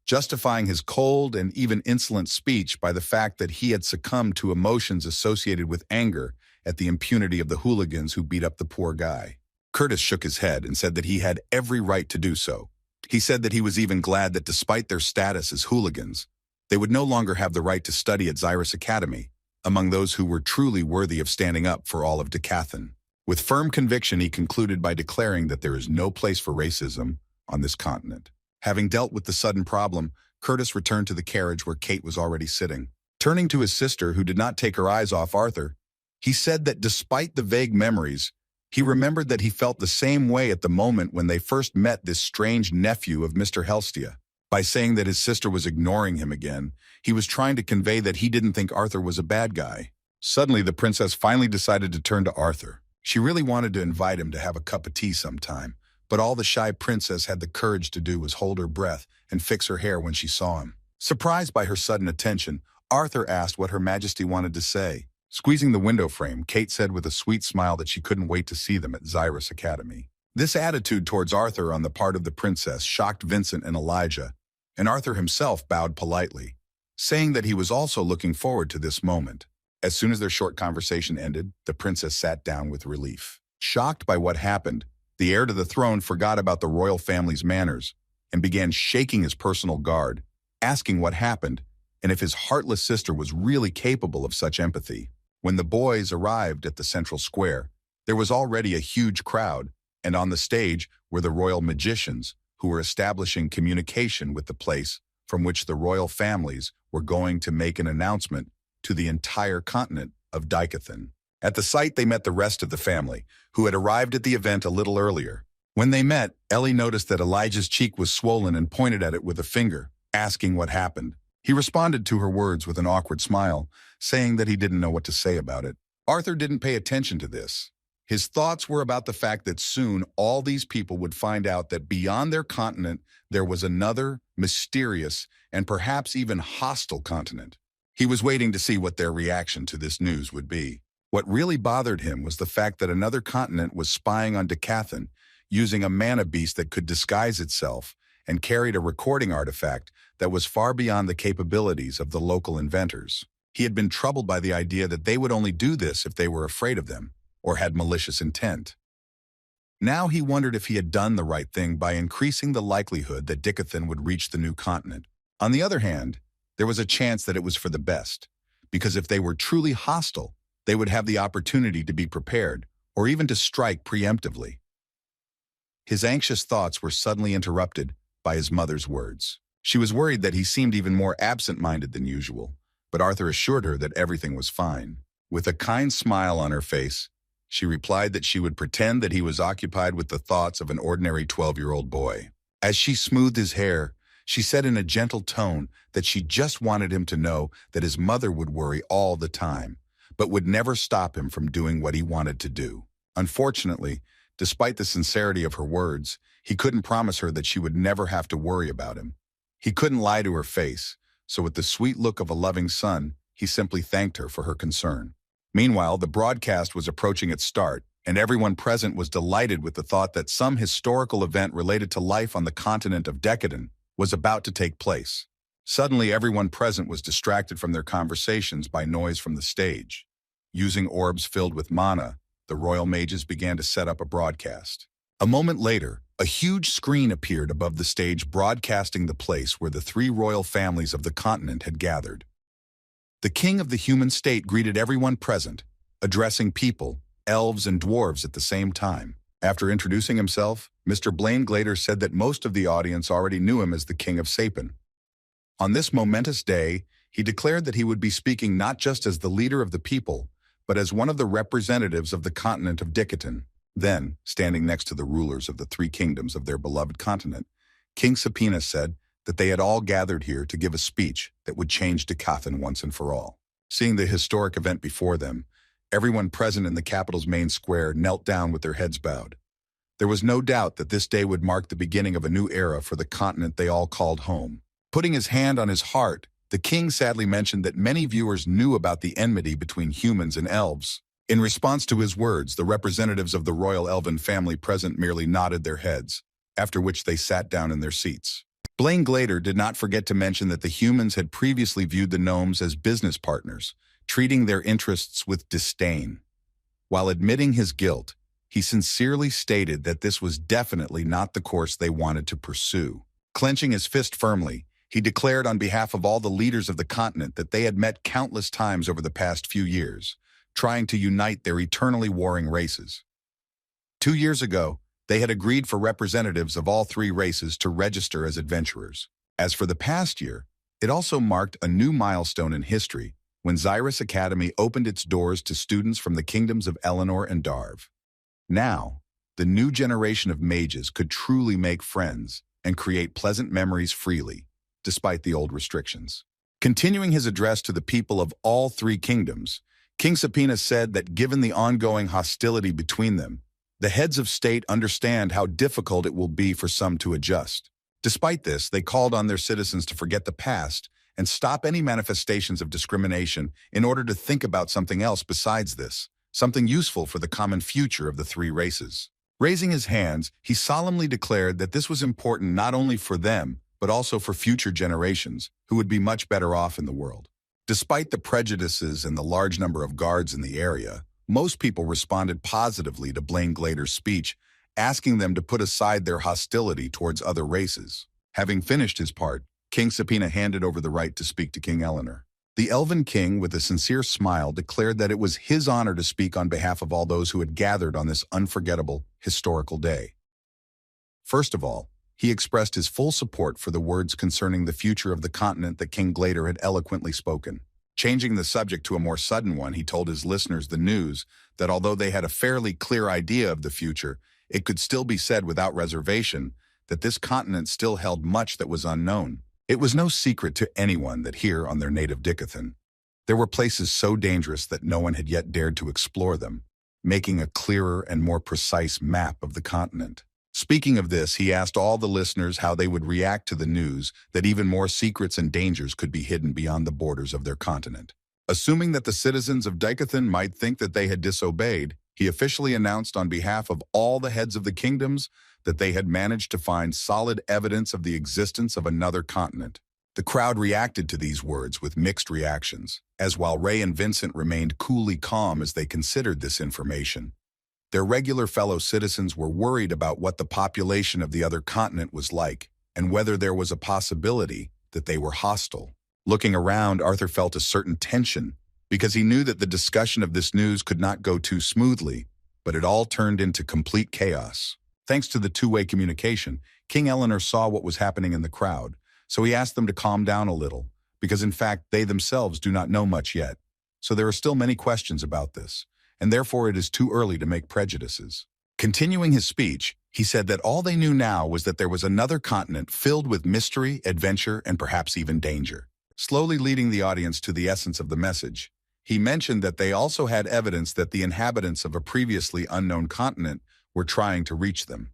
justifying his cold and even insolent speech by the fact that he had succumbed to emotions associated with anger at the impunity of the hooligans who beat up the poor guy. Curtis shook his head and said that he had every right to do so. He said that he was even glad that despite their status as hooligans, they would no longer have the right to study at Zyrus Academy, among those who were truly worthy of standing up for all of Decathlon. With firm conviction, he concluded by declaring that there is no place for racism on this continent. Having dealt with the sudden problem, Curtis returned to the carriage where Kate was already sitting. Turning to his sister, who did not take her eyes off Arthur, he said that despite the vague memories, he remembered that he felt the same way at the moment when they first met this strange nephew of Mr. Helstia. By saying that his sister was ignoring him again, he was trying to convey that he didn't think Arthur was a bad guy. Suddenly, the princess finally decided to turn to Arthur. She really wanted to invite him to have a cup of tea sometime, but all the shy princess had the courage to do was hold her breath and fix her hair when she saw him. Surprised by her sudden attention, Arthur asked what Her Majesty wanted to say. Squeezing the window frame, Kate said with a sweet smile that she couldn't wait to see them at Zyrus Academy. This attitude towards Arthur on the part of the princess shocked Vincent and Elijah, and Arthur himself bowed politely, saying that he was also looking forward to this moment. As soon as their short conversation ended, the princess sat down with relief. Shocked by what happened, the heir to the throne forgot about the royal family's manners and began shaking his personal guard, asking what happened and if his heartless sister was really capable of such empathy. When the boys arrived at the central square, there was already a huge crowd, and on the stage were the royal magicians who were establishing communication with the place from which the royal families were going to make an announcement to the entire continent of Decathlon. At the site, they met the rest of the family, who had arrived at the event a little earlier. When they met, Ellie noticed that Elijah's cheek was swollen and pointed at it with a finger, asking what happened. He responded to her words with an awkward smile, saying that he didn't know what to say about it. Arthur didn't pay attention to this. His thoughts were about the fact that soon all these people would find out that beyond their continent there was another, mysterious, and perhaps even hostile continent. He was waiting to see what their reaction to this news would be. What really bothered him was the fact that another continent was spying on Decathlon, using a mana beast that could disguise itself and carried a recording artifact that was far beyond the capabilities of the local inventors. He had been troubled by the idea that they would only do this if they were afraid of them or had malicious intent. Now he wondered if he had done the right thing by increasing the likelihood that Decathlon would reach the new continent. On the other hand, there was a chance that it was for the best, because if they were truly hostile, they would have the opportunity to be prepared, or even to strike preemptively. His anxious thoughts were suddenly interrupted by his mother's words. She was worried that he seemed even more absent-minded than usual, but Arthur assured her that everything was fine. With a kind smile on her face, she replied that she would pretend that he was occupied with the thoughts of an ordinary 12-year-old boy. As she smoothed his hair, she said in a gentle tone that she just wanted him to know that his mother would worry all the time, but would never stop him from doing what he wanted to do. Unfortunately, despite the sincerity of her words, he couldn't promise her that she would never have to worry about him. He couldn't lie to her face, so with the sweet look of a loving son, he simply thanked her for her concern. Meanwhile, the broadcast was approaching its start, and everyone present was delighted with the thought that some historical event related to life on the continent of Decathlon was about to take place. Suddenly, everyone present was distracted from their conversations by noise from the stage. Using orbs filled with mana, the royal mages began to set up a broadcast. A moment later, a huge screen appeared above the stage broadcasting the place where the three royal families of the continent had gathered. The king of the human state greeted everyone present, addressing people, elves and dwarves at the same time. After introducing himself, Mr. Blaine Glader said that most of the audience already knew him as the king of Sapen. On this momentous day, he declared that he would be speaking not just as the leader of the people, but as one of the representatives of the continent of Decathlon. Then, standing next to the rulers of the three kingdoms of their beloved continent, King Sapina said that they had all gathered here to give a speech that would change Decathlon once and for all. Seeing the historic event before them, everyone present in the capital's main square knelt down with their heads bowed. There was no doubt that this day would mark the beginning of a new era for the continent they all called home. Putting his hand on his heart, the king sadly mentioned that many viewers knew about the enmity between humans and elves. In response to his words, the representatives of the royal Elven family present merely nodded their heads, after which they sat down in their seats. Blaine Glader did not forget to mention that the humans had previously viewed the gnomes as business partners, treating their interests with disdain. While admitting his guilt, he sincerely stated that this was definitely not the course they wanted to pursue. Clenching his fist firmly, he declared on behalf of all the leaders of the continent that they had met countless times over the past few years, trying to unite their eternally warring races. 2 years ago, they had agreed for representatives of all three races to register as adventurers. As for the past year, it also marked a new milestone in history when Zyrus Academy opened its doors to students from the kingdoms of Eleanor and Darv. Now, the new generation of mages could truly make friends and create pleasant memories freely, despite the old restrictions. Continuing his address to the people of all three kingdoms, King Sapina said that given the ongoing hostility between them, the heads of state understand how difficult it will be for some to adjust. Despite this, they called on their citizens to forget the past and stop any manifestations of discrimination in order to think about something else besides this, something useful for the common future of the three races. Raising his hands, he solemnly declared that this was important not only for them, but also for future generations who would be much better off in the world. Despite the prejudices and the large number of guards in the area, most people responded positively to Blaine Glader's speech, asking them to put aside their hostility towards other races. Having finished his part, King Sapina handed over the right to speak to King Eleanor. The Elven king, with a sincere smile, declared that it was his honor to speak on behalf of all those who had gathered on this unforgettable, historical day. First of all, he expressed his full support for the words concerning the future of the continent that King Glader had eloquently spoken. Changing the subject to a more sudden one, he told his listeners the news that although they had a fairly clear idea of the future, it could still be said without reservation that this continent still held much that was unknown. It was no secret to anyone that here on their native Decathlon, there were places so dangerous that no one had yet dared to explore them, making a clearer and more precise map of the continent. Speaking of this, he asked all the listeners how they would react to the news that even more secrets and dangers could be hidden beyond the borders of their continent. Assuming that the citizens of Dikathan might think that they had disobeyed, he officially announced on behalf of all the heads of the kingdoms that they had managed to find solid evidence of the existence of another continent. The crowd reacted to these words with mixed reactions, as while Ray and Vincent remained coolly calm as they considered this information. Their regular fellow citizens were worried about what the population of the other continent was like, and whether there was a possibility that they were hostile. Looking around, Arthur felt a certain tension, because he knew that the discussion of this news could not go too smoothly, but it all turned into complete chaos. Thanks to the two-way communication, King Eleanor saw what was happening in the crowd, so he asked them to calm down a little, because in fact they themselves do not know much yet. So there are still many questions about this, and therefore it is too early to make prejudices. Continuing his speech, he said that all they knew now was that there was another continent filled with mystery, adventure, and perhaps even danger. Slowly leading the audience to the essence of the message, he mentioned that they also had evidence that the inhabitants of a previously unknown continent were trying to reach them.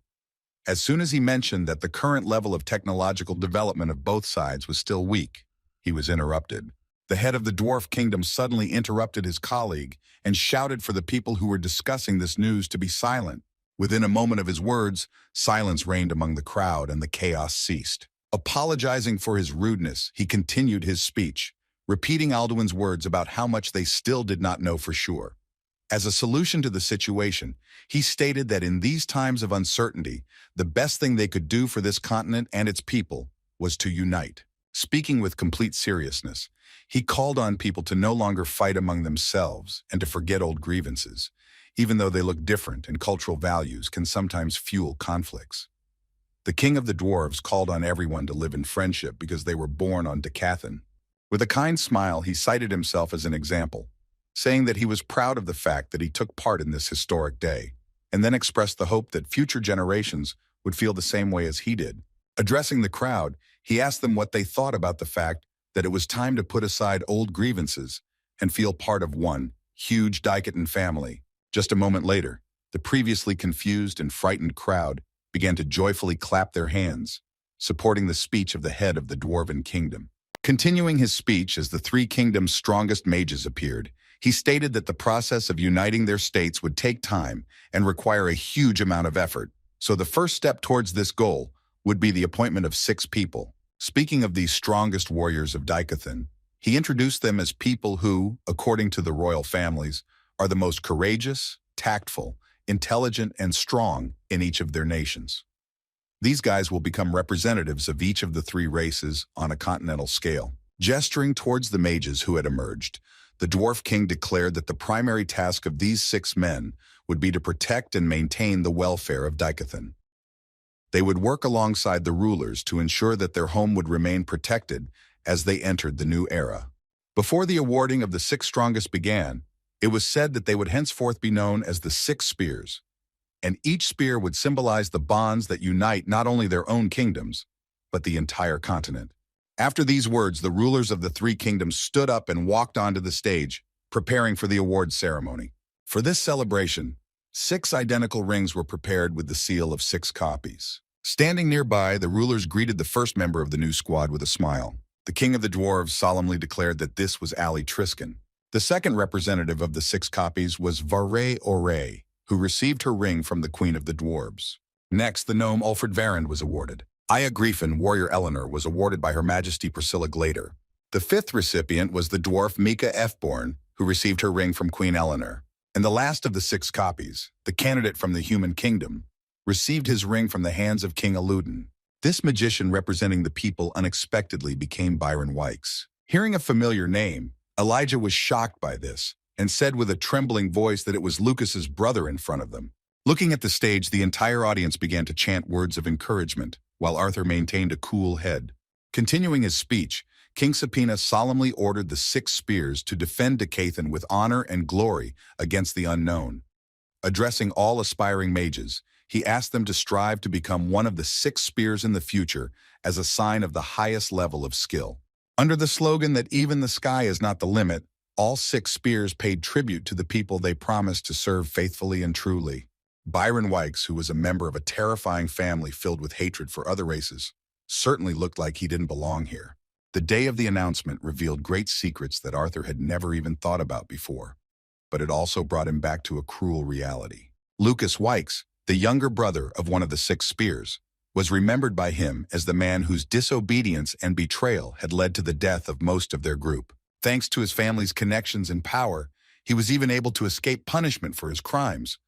As soon as he mentioned that the current level of technological development of both sides was still weak, he was interrupted. The head of the dwarf kingdom suddenly interrupted his colleague and shouted for the people who were discussing this news to be silent. Within a moment of his words, silence reigned among the crowd and the chaos ceased. Apologizing for his rudeness, he continued his speech, repeating Alduin's words about how much they still did not know for sure. As a solution to the situation, he stated that in these times of uncertainty, the best thing they could do for this continent and its people was to unite. Speaking with complete seriousness, he called on people to no longer fight among themselves and to forget old grievances, even though they look different and cultural values can sometimes fuel conflicts. The king of the dwarves called on everyone to live in friendship because they were born on Dikathan. With a kind smile, he cited himself as an example, saying that he was proud of the fact that he took part in this historic day, and then expressed the hope that future generations would feel the same way as he did. Addressing the crowd, he asked them what they thought about the fact that it was time to put aside old grievances and feel part of one huge Dikatan family. Just a moment later, the previously confused and frightened crowd began to joyfully clap their hands, supporting the speech of the head of the Dwarven kingdom. Continuing his speech as the three kingdoms' strongest mages appeared, he stated that the process of uniting their states would take time and require a huge amount of effort, so the first step towards this goal would be the appointment of 6 people. Speaking of these strongest warriors of Dikathan, he introduced them as people who, according to the royal families, are the most courageous, tactful, intelligent, and strong in each of their nations. These guys will become representatives of each of the 3 races on a continental scale. Gesturing towards the mages who had emerged, the Dwarf King declared that the primary task of these 6 men would be to protect and maintain the welfare of Dikathan. They would work alongside the rulers to ensure that their home would remain protected as they entered the new era. Before the awarding of the 6 strongest began, it was said that they would henceforth be known as the 6 spears, and each spear would symbolize the bonds that unite not only their own kingdoms, but the entire continent. After these words, the rulers of the 3 kingdoms stood up and walked onto the stage, preparing for the awards ceremony. For this celebration, 6 identical rings were prepared with the seal of 6 copies. Standing nearby, the rulers greeted the first member of the new squad with a smile. The king of the dwarves solemnly declared that this was Ali Triskin. The second representative of the 6 copies was Varre Ore, who received her ring from the queen of the dwarves. Next, the gnome Ulfred Varand was awarded. Aya Griffin, warrior Eleanor, was awarded by Her Majesty Priscilla Glader. The 5th recipient was the dwarf Mika Efborn, who received her ring from Queen Eleanor. And the last of the 6 copies, the candidate from the human kingdom, received his ring from the hands of King Aludin. This magician representing the people unexpectedly became Byron Wykes. Hearing a familiar name, Elijah was shocked by this and said with a trembling voice that it was Lucas's brother in front of them. Looking at the stage, the entire audience began to chant words of encouragement, while Arthur maintained a cool head. Continuing his speech, King Sapina solemnly ordered the 6 spears to defend Dikathan with honor and glory against the unknown. Addressing all aspiring mages, he asked them to strive to become one of the 6 spears in the future as a sign of the highest level of skill. Under the slogan that even the sky is not the limit, all 6 spears paid tribute to the people they promised to serve faithfully and truly. Byron Wykes, who was a member of a terrifying family filled with hatred for other races, certainly looked like he didn't belong here. The day of the announcement revealed great secrets that Arthur had never even thought about before, but it also brought him back to a cruel reality. Lucas Wykes, the younger brother of one of the 6 spears, was remembered by him as the man whose disobedience and betrayal had led to the death of most of their group. Thanks to his family's connections and power, he was even able to escape punishment for his crimes.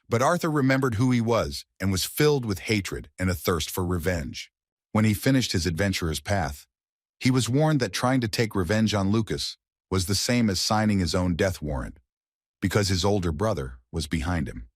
But Arthur remembered who he was and was filled with hatred and a thirst for revenge. When he finished his adventurer's path, he was warned that trying to take revenge on Lucas was the same as signing his own death warrant, because his older brother was behind him.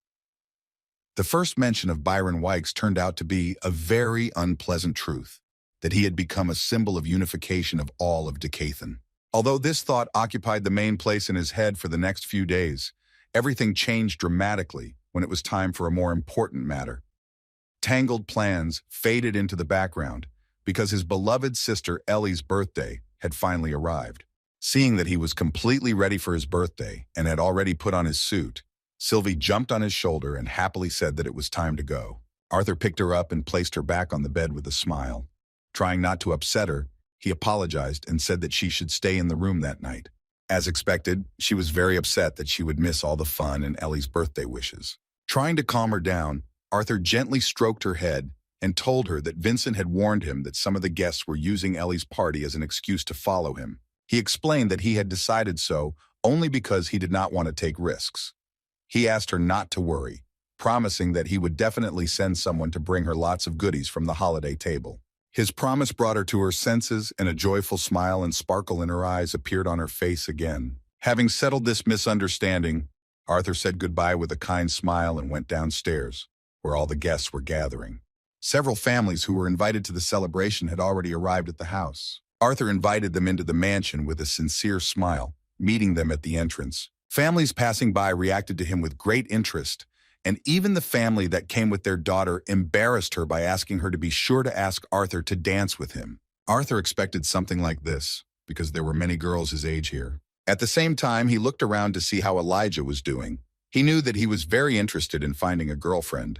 The first mention of Byron Wykes turned out to be a very unpleasant truth, that he had become a symbol of unification of all of Decathan. Although this thought occupied the main place in his head for the next few days, everything changed dramatically when it was time for a more important matter. Tangled plans faded into the background because his beloved sister Ellie's birthday had finally arrived. Seeing that he was completely ready for his birthday and had already put on his suit, Sylvie jumped on his shoulder and happily said that it was time to go. Arthur picked her up and placed her back on the bed with a smile. Trying not to upset her, he apologized and said that she should stay in the room that night. As expected, she was very upset that she would miss all the fun and Ellie's birthday wishes. Trying to calm her down, Arthur gently stroked her head and told her that Vincent had warned him that some of the guests were using Ellie's party as an excuse to follow him. He explained that he had decided so only because he did not want to take risks. He asked her not to worry, promising that he would definitely send someone to bring her lots of goodies from the holiday table. His promise brought her to her senses, and a joyful smile and sparkle in her eyes appeared on her face again. Having settled this misunderstanding, Arthur said goodbye with a kind smile and went downstairs, where all the guests were gathering. Several families who were invited to the celebration had already arrived at the house. Arthur invited them into the mansion with a sincere smile, meeting them at the entrance. Families passing by reacted to him with great interest, and even the family that came with their daughter embarrassed her by asking her to be sure to ask Arthur to dance with him. Arthur expected something like this, because there were many girls his age here. At the same time, he looked around to see how Elijah was doing. He knew that he was very interested in finding a girlfriend.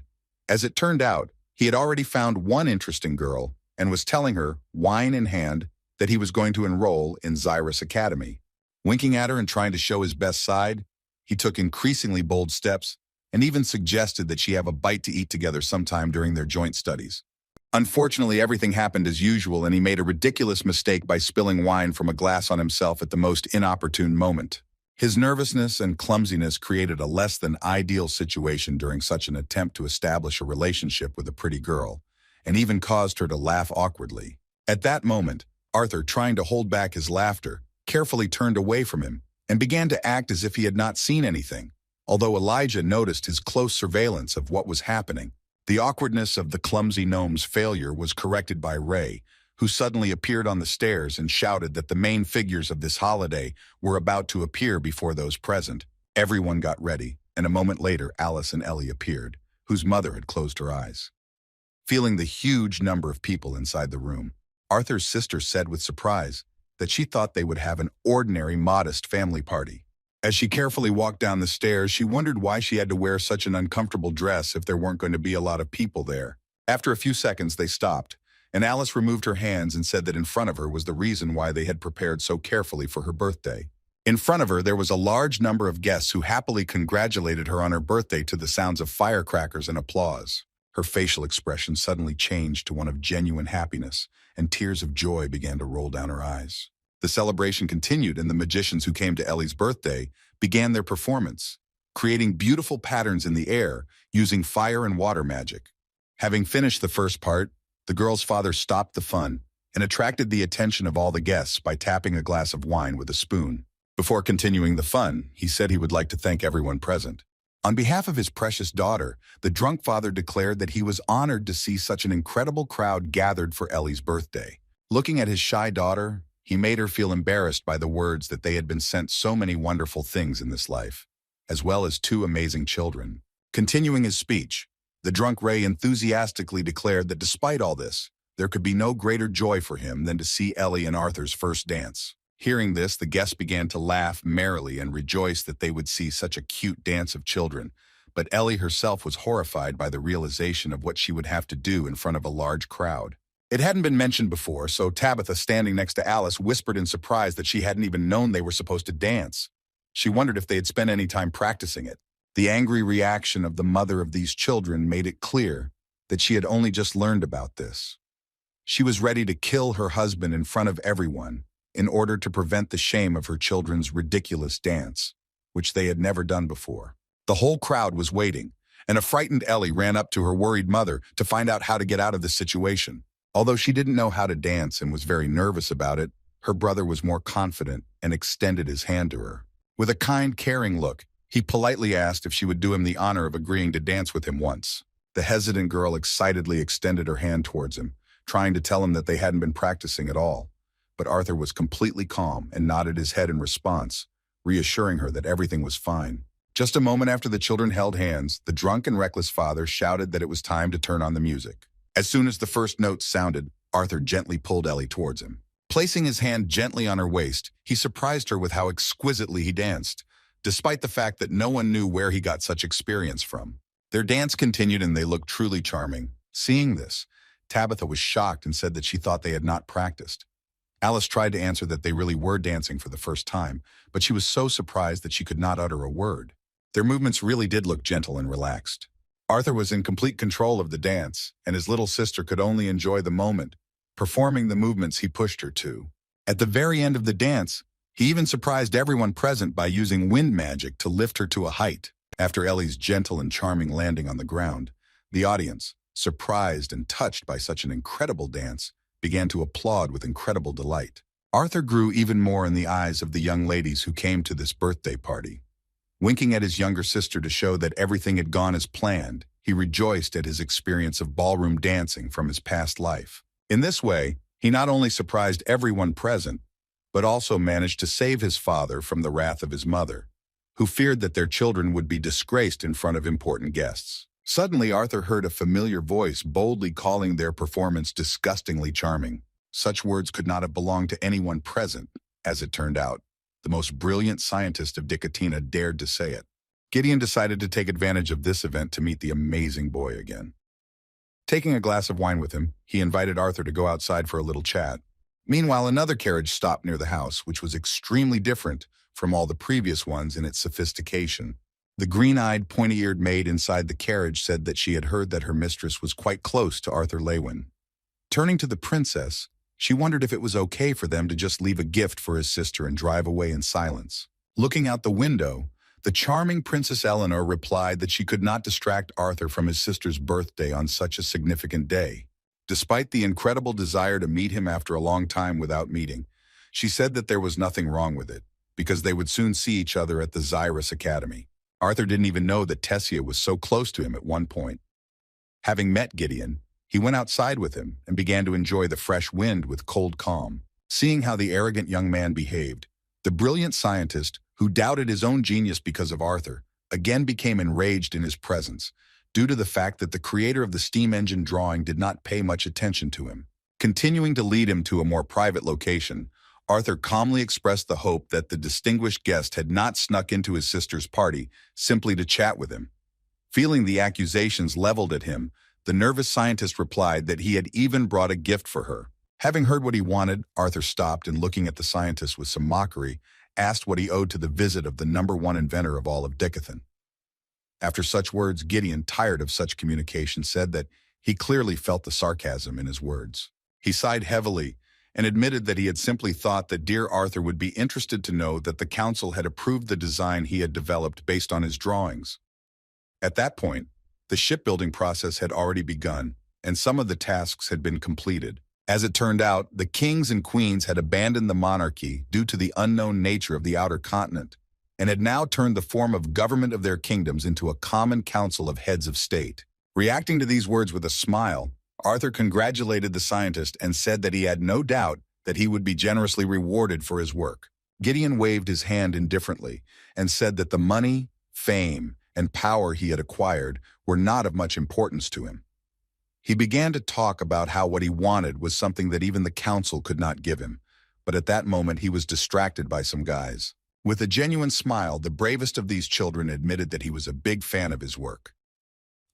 As it turned out, he had already found one interesting girl and was telling her, wine in hand, that he was going to enroll in Zyrus Academy. Winking at her and trying to show his best side, he took increasingly bold steps and even suggested that she have a bite to eat together sometime during their joint studies. Unfortunately, everything happened as usual, and he made a ridiculous mistake by spilling wine from a glass on himself at the most inopportune moment. His nervousness and clumsiness created a less than ideal situation during such an attempt to establish a relationship with a pretty girl, and even caused her to laugh awkwardly. At that moment, Arthur, trying to hold back his laughter, carefully turned away from him and began to act as if he had not seen anything. Although Elijah noticed his close surveillance of what was happening, the awkwardness of the clumsy gnome's failure was corrected by Ray, who suddenly appeared on the stairs and shouted that the main figures of this holiday were about to appear before those present. Everyone got ready, and a moment later Alice and Ellie appeared, whose mother had closed her eyes. Feeling the huge number of people inside the room, Arthur's sister said with surprise that she thought they would have an ordinary, modest family party. As she carefully walked down the stairs, she wondered why she had to wear such an uncomfortable dress if there weren't going to be a lot of people there. After a few seconds, they stopped, and Alice removed her hands and said that in front of her was the reason why they had prepared so carefully for her birthday. In front of her, there was a large number of guests who happily congratulated her on her birthday to the sounds of firecrackers and applause. Her facial expression suddenly changed to one of genuine happiness, and tears of joy began to roll down her eyes. The celebration continued, and the magicians who came to Ellie's birthday began their performance, creating beautiful patterns in the air using fire and water magic. Having finished the first part, the girl's father stopped the fun and attracted the attention of all the guests by tapping a glass of wine with a spoon. Before continuing the fun, he said he would like to thank everyone present. On behalf of his precious daughter, the drunk father declared that he was honored to see such an incredible crowd gathered for Ellie's birthday. Looking at his shy daughter, he made her feel embarrassed by the words that they had been sent so many wonderful things in this life, as well as 2 amazing children. Continuing his speech, the drunk Ray enthusiastically declared that despite all this, there could be no greater joy for him than to see Ellie and Arthur's first dance. Hearing this, the guests began to laugh merrily and rejoice that they would see such a cute dance of children, but Ellie herself was horrified by the realization of what she would have to do in front of a large crowd. It hadn't been mentioned before, so Tabitha, standing next to Alice, whispered in surprise that she hadn't even known they were supposed to dance. She wondered if they had spent any time practicing it. The angry reaction of the mother of these children made it clear that she had only just learned about this. She was ready to kill her husband in front of everyone in order to prevent the shame of her children's ridiculous dance, which they had never done before. The whole crowd was waiting, and a frightened Ellie ran up to her worried mother to find out how to get out of the situation. Although she didn't know how to dance and was very nervous about it, her brother was more confident and extended his hand to her. With a kind, caring look, he politely asked if she would do him the honor of agreeing to dance with him once. The hesitant girl excitedly extended her hand towards him, trying to tell him that they hadn't been practicing at all. But Arthur was completely calm and nodded his head in response, reassuring her that everything was fine. Just a moment after the children held hands, the drunk and reckless father shouted that it was time to turn on the music. As soon as the first notes sounded, Arthur gently pulled Ellie towards him. Placing his hand gently on her waist, he surprised her with how exquisitely he danced, despite the fact that no one knew where he got such experience from. Their dance continued and they looked truly charming. Seeing this, Tabitha was shocked and said that she thought they had not practiced. Alice tried to answer that they really were dancing for the first time, but she was so surprised that she could not utter a word. Their movements really did look gentle and relaxed. Arthur was in complete control of the dance, and his little sister could only enjoy the moment, performing the movements he pushed her to. At the very end of the dance, he even surprised everyone present by using wind magic to lift her to a height. After Ellie's gentle and charming landing on the ground, the audience, surprised and touched by such an incredible dance, began to applaud with incredible delight. Arthur grew even more in the eyes of the young ladies who came to this birthday party. Winking at his younger sister to show that everything had gone as planned, he rejoiced at his experience of ballroom dancing from his past life. In this way, he not only surprised everyone present, but also managed to save his father from the wrath of his mother, who feared that their children would be disgraced in front of important guests. Suddenly, Arthur heard a familiar voice boldly calling their performance disgustingly charming. Such words could not have belonged to anyone present, as it turned out. The most brilliant scientist of Dicatina dared to say it. Gideon decided to take advantage of this event to meet the amazing boy again. Taking a glass of wine with him, he invited Arthur to go outside for a little chat. Meanwhile, another carriage stopped near the house, which was extremely different from all the previous ones in its sophistication. The green-eyed, pointy-eared maid inside the carriage said that she had heard that her mistress was quite close to Arthur Lewin. Turning to the princess, she wondered if it was okay for them to just leave a gift for his sister and drive away in silence. Looking out the window, the charming Princess Eleanor replied that she could not distract Arthur from his sister's birthday on such a significant day. Despite the incredible desire to meet him after a long time without meeting, she said that there was nothing wrong with it, because they would soon see each other at the Zyrus Academy. Arthur didn't even know that Tessia was so close to him at one point. Having met Gideon, he went outside with him and began to enjoy the fresh wind with cold calm. Seeing how the arrogant young man behaved, the brilliant scientist, who doubted his own genius because of Arthur, again became enraged in his presence, due to the fact that the creator of the steam engine drawing did not pay much attention to him. Continuing to lead him to a more private location, Arthur calmly expressed the hope that the distinguished guest had not snuck into his sister's party simply to chat with him. Feeling the accusations leveled at him, the nervous scientist replied that he had even brought a gift for her. Having heard what he wanted, Arthur stopped and, looking at the scientist with some mockery, asked what he owed to the visit of the #1 inventor of all of Dicathon. After such words, Gideon, tired of such communication, said that he clearly felt the sarcasm in his words. He sighed heavily and admitted that he had simply thought that dear Arthur would be interested to know that the council had approved the design he had developed based on his drawings. At that point, the shipbuilding process had already begun, and some of the tasks had been completed. As it turned out, the kings and queens had abandoned the monarchy due to the unknown nature of the outer continent, and had now turned the form of government of their kingdoms into a common council of heads of state. Reacting to these words with a smile, Arthur congratulated the scientist and said that he had no doubt that he would be generously rewarded for his work. Gideon waved his hand indifferently and said that the money, fame, and power he had acquired were not of much importance to him. He began to talk about how what he wanted was something that even the council could not give him, but at that moment he was distracted by some guys. With a genuine smile, the bravest of these children admitted that he was a big fan of his work.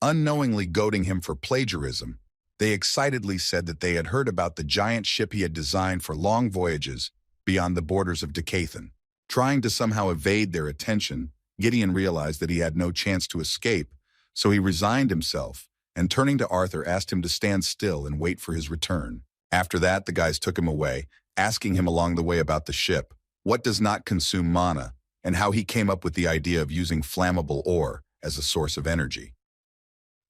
Unknowingly goading him for plagiarism, They excitedly said that they had heard about the giant ship he had designed for long voyages beyond the borders of Decathan. Trying to somehow evade their attention, Gideon realized that he had no chance to escape, so he resigned himself and, turning to Arthur, asked him to stand still and wait for his return. After that, the guys took him away, asking him along the way about the ship, what does not consume mana, and how he came up with the idea of using flammable ore as a source of energy.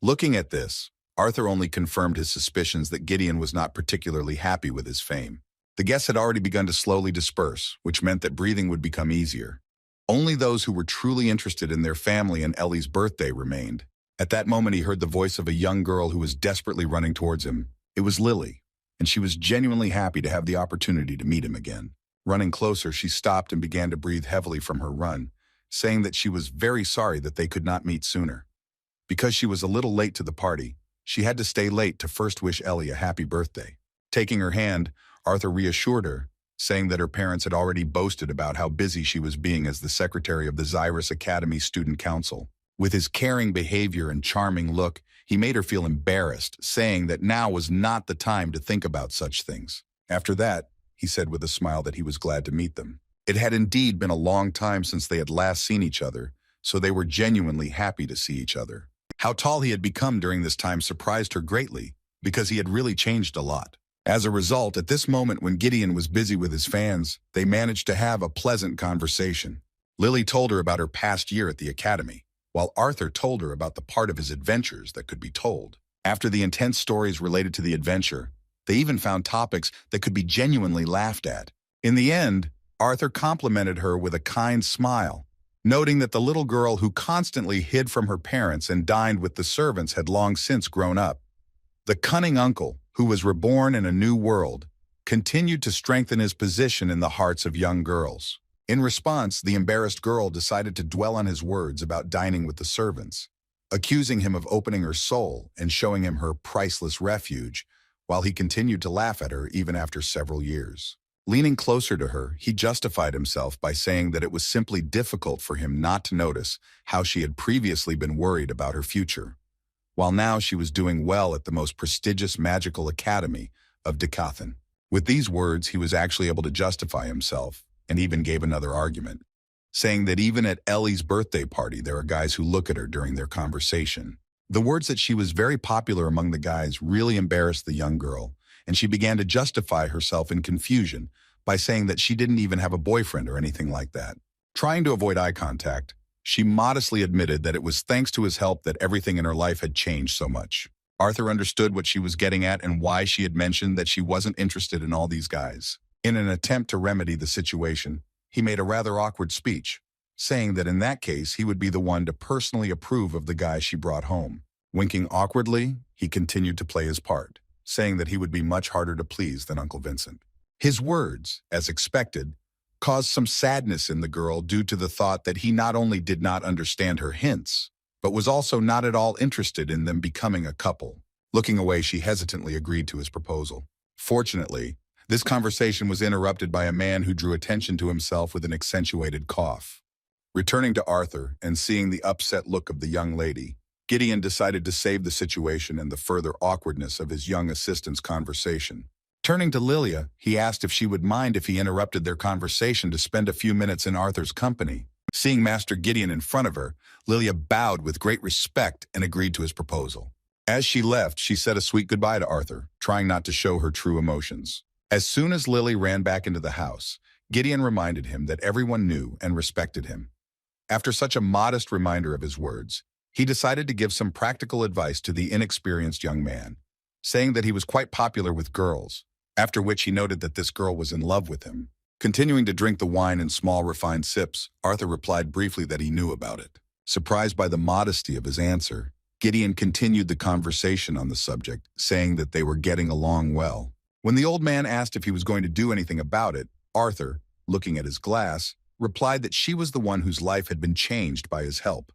Looking at this, Arthur only confirmed his suspicions that Gideon was not particularly happy with his fame. The guests had already begun to slowly disperse, which meant that breathing would become easier. Only those who were truly interested in their family and Ellie's birthday remained. At that moment, he heard the voice of a young girl who was desperately running towards him. It was Lily, and she was genuinely happy to have the opportunity to meet him again. Running closer, she stopped and began to breathe heavily from her run, saying that she was very sorry that they could not meet sooner. Because she was a little late to the party, she had to stay late to first wish Ellie a happy birthday. Taking her hand, Arthur reassured her, saying that her parents had already boasted about how busy she was being as the secretary of the Zyrus Academy Student Council. With his caring behavior and charming look, he made her feel embarrassed, saying that now was not the time to think about such things. After that, he said with a smile that he was glad to meet them. It had indeed been a long time since they had last seen each other, so they were genuinely happy to see each other. How tall he had become during this time surprised her greatly, because he had really changed a lot. As a result, at this moment when Gideon was busy with his fans, they managed to have a pleasant conversation. Lily told her about her past year at the academy, while Arthur told her about the part of his adventures that could be told. After the intense stories related to the adventure, they even found topics that could be genuinely laughed at. In the end, Arthur complimented her with a kind smile, noting that the little girl who constantly hid from her parents and dined with the servants had long since grown up. The cunning uncle, who was reborn in a new world, continued to strengthen his position in the hearts of young girls. In response, the embarrassed girl decided to dwell on his words about dining with the servants, accusing him of opening her soul and showing him her priceless refuge, while he continued to laugh at her even after several years. Leaning closer to her, he justified himself by saying that it was simply difficult for him not to notice how she had previously been worried about her future, while now she was doing well at the most prestigious magical academy of Decathan. With these words, he was actually able to justify himself, and even gave another argument, saying that even at Ellie's birthday party, there are guys who look at her during their conversation. The words that she was very popular among the guys really embarrassed the young girl, and she began to justify herself in confusion by saying that she didn't even have a boyfriend or anything like that. Trying to avoid eye contact, she modestly admitted that it was thanks to his help that everything in her life had changed so much. Arthur understood what she was getting at and why she had mentioned that she wasn't interested in all these guys. In an attempt to remedy the situation, he made a rather awkward speech, saying that in that case he would be the one to personally approve of the guy she brought home. Winking awkwardly, he continued to play his part, saying that he would be much harder to please than Uncle Vincent. His words, as expected, caused some sadness in the girl due to the thought that he not only did not understand her hints, but was also not at all interested in them becoming a couple. Looking away, she hesitantly agreed to his proposal. Fortunately, this conversation was interrupted by a man who drew attention to himself with an accentuated cough. Returning to Arthur and seeing the upset look of the young lady, Gideon decided to save the situation and the further awkwardness of his young assistant's conversation. Turning to Lilia, he asked if she would mind if he interrupted their conversation to spend a few minutes in Arthur's company. Seeing Master Gideon in front of her, Lilia bowed with great respect and agreed to his proposal. As she left, she said a sweet goodbye to Arthur, trying not to show her true emotions. As soon as Lily ran back into the house, Gideon reminded him that everyone knew and respected him. After such a modest reminder of his words, he decided to give some practical advice to the inexperienced young man, saying that he was quite popular with girls, after which he noted that this girl was in love with him. Continuing to drink the wine in small refined sips, Arthur replied briefly that he knew about it. Surprised by the modesty of his answer, Gideon continued the conversation on the subject, saying that they were getting along well. When the old man asked if he was going to do anything about it, Arthur, looking at his glass, replied that she was the one whose life had been changed by his help.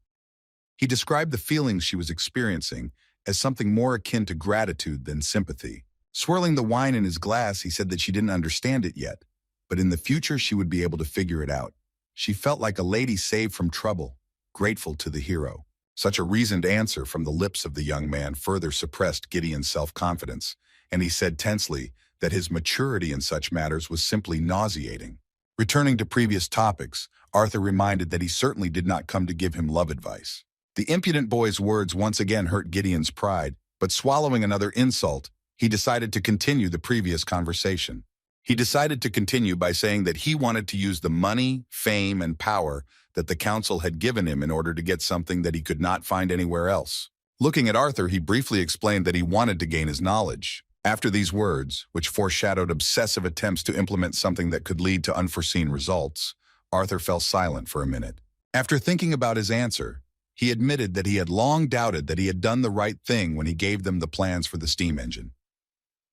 He described the feelings she was experiencing as something more akin to gratitude than sympathy. Swirling the wine in his glass, he said that she didn't understand it yet, but in the future she would be able to figure it out. She felt like a lady saved from trouble, grateful to the hero. Such a reasoned answer from the lips of the young man further suppressed Gideon's self-confidence, and he said tensely that his maturity in such matters was simply nauseating. Returning to previous topics, Arthur reminded that he certainly did not come to give him love advice. The impudent boy's words once again hurt Gideon's pride, but swallowing another insult, he decided to continue the previous conversation. He decided to continue by saying that he wanted to use the money, fame, and power that the council had given him in order to get something that he could not find anywhere else. Looking at Arthur, he briefly explained that he wanted to gain his knowledge. After these words, which foreshadowed obsessive attempts to implement something that could lead to unforeseen results, Arthur fell silent for a minute. After thinking about his answer, he admitted that he had long doubted that he had done the right thing when he gave them the plans for the steam engine.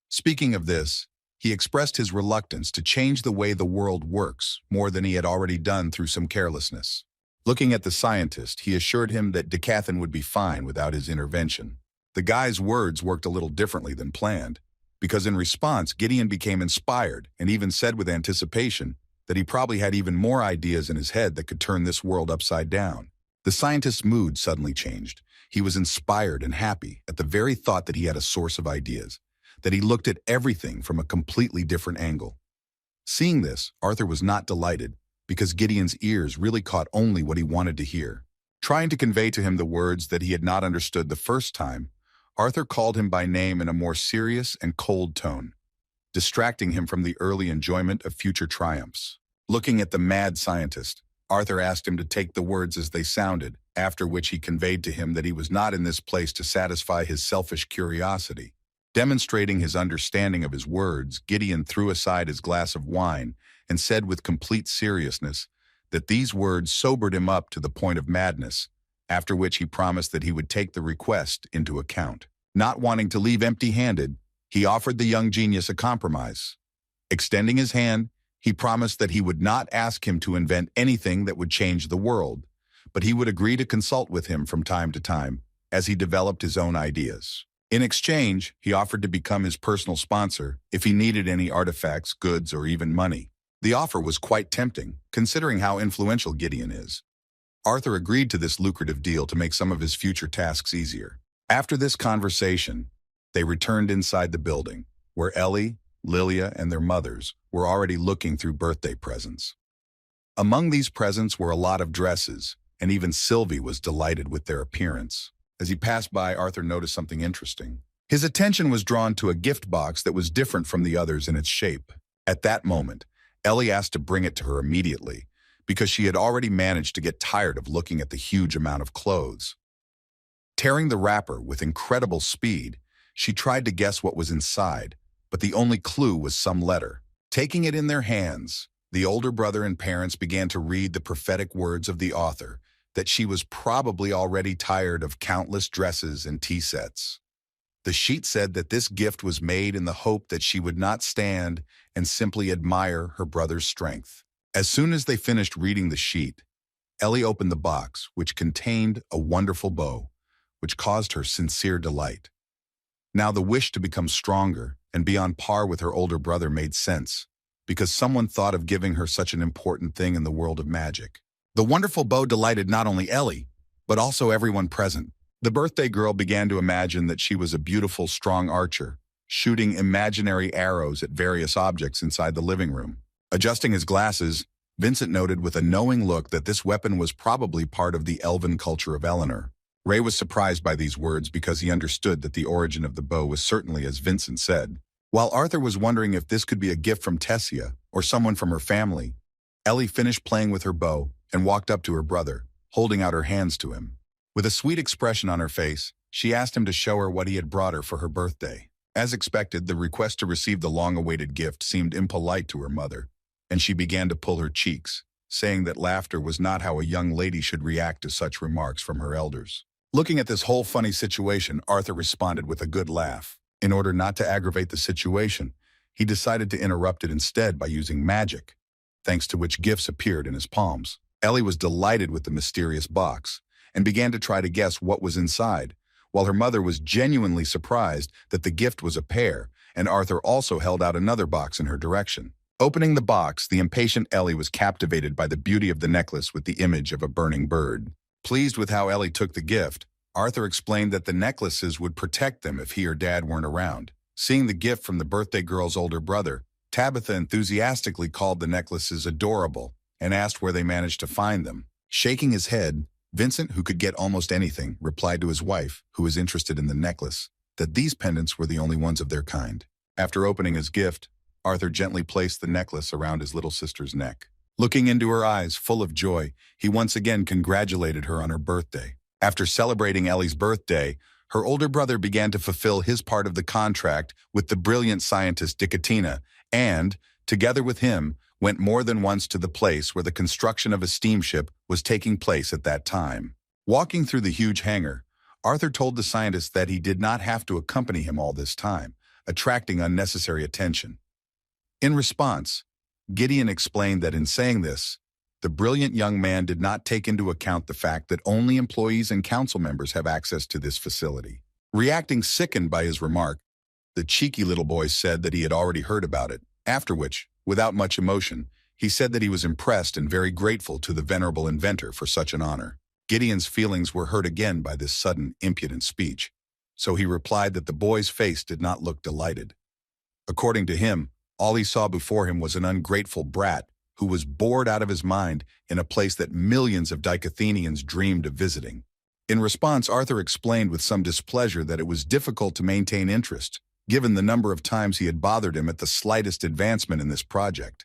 Speaking of this, he expressed his reluctance to change the way the world works more than he had already done through some carelessness. Looking at the scientist, he assured him that Decathlon would be fine without his intervention. The guy's words worked a little differently than planned, because in response, Gideon became inspired and even said with anticipation that he probably had even more ideas in his head that could turn this world upside down. The scientist's mood suddenly changed. He was inspired and happy at the very thought that he had a source of ideas, that he looked at everything from a completely different angle. Seeing this, Arthur was not delighted, because Gideon's ears really caught only what he wanted to hear. Trying to convey to him the words that he had not understood the first time, Arthur called him by name in a more serious and cold tone, distracting him from the early enjoyment of future triumphs. Looking at the mad scientist, Arthur asked him to take the words as they sounded, after which he conveyed to him that he was not in this place to satisfy his selfish curiosity. Demonstrating his understanding of his words, Gideon threw aside his glass of wine and said with complete seriousness that these words sobered him up to the point of madness, after which he promised that he would take the request into account. Not wanting to leave empty-handed, he offered the young genius a compromise. Extending his hand, he promised that he would not ask him to invent anything that would change the world, but he would agree to consult with him from time to time as he developed his own ideas. In exchange, he offered to become his personal sponsor if he needed any artifacts, goods, or even money. The offer was quite tempting, considering how influential Gideon is. Arthur agreed to this lucrative deal to make some of his future tasks easier. After this conversation, they returned inside the building, where Ellie, Lilia, and their mothers were already looking through birthday presents. Among these presents were a lot of dresses, and even Sylvie was delighted with their appearance. As he passed by, Arthur noticed something interesting. His attention was drawn to a gift box that was different from the others in its shape. At that moment, Ellie asked to bring it to her immediately, because she had already managed to get tired of looking at the huge amount of clothes. Tearing the wrapper with incredible speed, she tried to guess what was inside, but the only clue was some letter. Taking it in their hands, the older brother and parents began to read the prophetic words of the author, that she was probably already tired of countless dresses and tea sets. The sheet said that this gift was made in the hope that she would not stand and simply admire her brother's strength. As soon as they finished reading the sheet, Ellie opened the box, which contained a wonderful bow, which caused her sincere delight. Now the wish to become stronger and be on par with her older brother made sense, because someone thought of giving her such an important thing in the world of magic. The wonderful bow delighted not only Ellie, but also everyone present. The birthday girl began to imagine that she was a beautiful, strong archer, shooting imaginary arrows at various objects inside the living room. Adjusting his glasses, Vincent noted with a knowing look that this weapon was probably part of the Elven culture of Eleanor. Ray was surprised by these words because he understood that the origin of the bow was certainly as Vincent said. While Arthur was wondering if this could be a gift from Tessia or someone from her family, Ellie finished playing with her bow and walked up to her brother, holding out her hands to him. With a sweet expression on her face, she asked him to show her what he had brought her for her birthday. As expected, the request to receive the long-awaited gift seemed impolite to her mother, and she began to pull her cheeks, saying that laughter was not how a young lady should react to such remarks from her elders. Looking at this whole funny situation, Arthur responded with a good laugh. In order not to aggravate the situation, he decided to interrupt it instead by using magic, thanks to which gifts appeared in his palms. Ellie was delighted with the mysterious box and began to try to guess what was inside, while her mother was genuinely surprised that the gift was a pear, and Arthur also held out another box in her direction. Opening the box, the impatient Ellie was captivated by the beauty of the necklace with the image of a burning bird. Pleased with how Ellie took the gift, Arthur explained that the necklaces would protect them if he or Dad weren't around. Seeing the gift from the birthday girl's older brother, Tabitha enthusiastically called the necklaces adorable and asked where they managed to find them. Shaking his head, Vincent, who could get almost anything, replied to his wife, who was interested in the necklace, that these pendants were the only ones of their kind. After opening his gift, Arthur gently placed the necklace around his little sister's neck. Looking into her eyes, full of joy, he once again congratulated her on her birthday. After celebrating Ellie's birthday, her older brother began to fulfill his part of the contract with the brilliant scientist Dicatina and, together with him, went more than once to the place where the construction of a steamship was taking place at that time. Walking through the huge hangar, Arthur told the scientist that he did not have to accompany him all this time, attracting unnecessary attention. In response, Gideon explained that in saying this, the brilliant young man did not take into account the fact that only employees and council members have access to this facility. Reacting sickened by his remark, the cheeky little boy said that he had already heard about it, after which, without much emotion, he said that he was impressed and very grateful to the venerable inventor for such an honor. Gideon's feelings were hurt again by this sudden, impudent speech, so he replied that the boy's face did not look delighted. According to him, all he saw before him was an ungrateful brat who was bored out of his mind in a place that millions of Dicathenians dreamed of visiting. In response, Arthur explained with some displeasure that it was difficult to maintain interest, given the number of times he had bothered him at the slightest advancement in this project.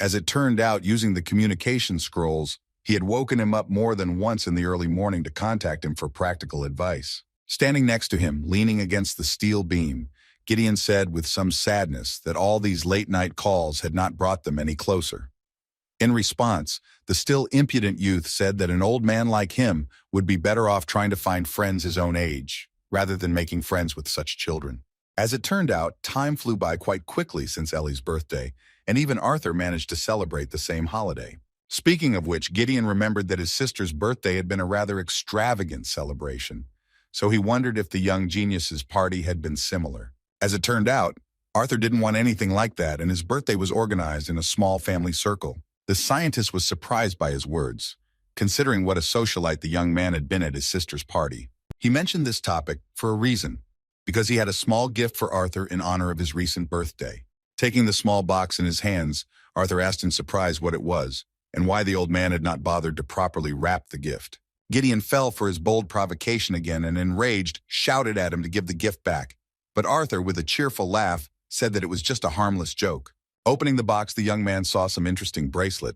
As it turned out, using the communication scrolls, he had woken him up more than once in the early morning to contact him for practical advice. Standing next to him, leaning against the steel beam, Gideon said with some sadness that all these late-night calls had not brought them any closer. In response, the still impudent youth said that an old man like him would be better off trying to find friends his own age, rather than making friends with such children. As it turned out, time flew by quite quickly since Ellie's birthday, and even Arthur managed to celebrate the same holiday. Speaking of which, Gideon remembered that his sister's birthday had been a rather extravagant celebration, so he wondered if the young genius's party had been similar. As it turned out, Arthur didn't want anything like that, and his birthday was organized in a small family circle. The scientist was surprised by his words, considering what a socialite the young man had been at his sister's party. He mentioned this topic for a reason, because he had a small gift for Arthur in honor of his recent birthday. Taking the small box in his hands, Arthur asked in surprise what it was, and why the old man had not bothered to properly wrap the gift. Gideon fell for his bold provocation again and, enraged, shouted at him to give the gift back. But Arthur, with a cheerful laugh, said that it was just a harmless joke. Opening the box, the young man saw some interesting bracelet,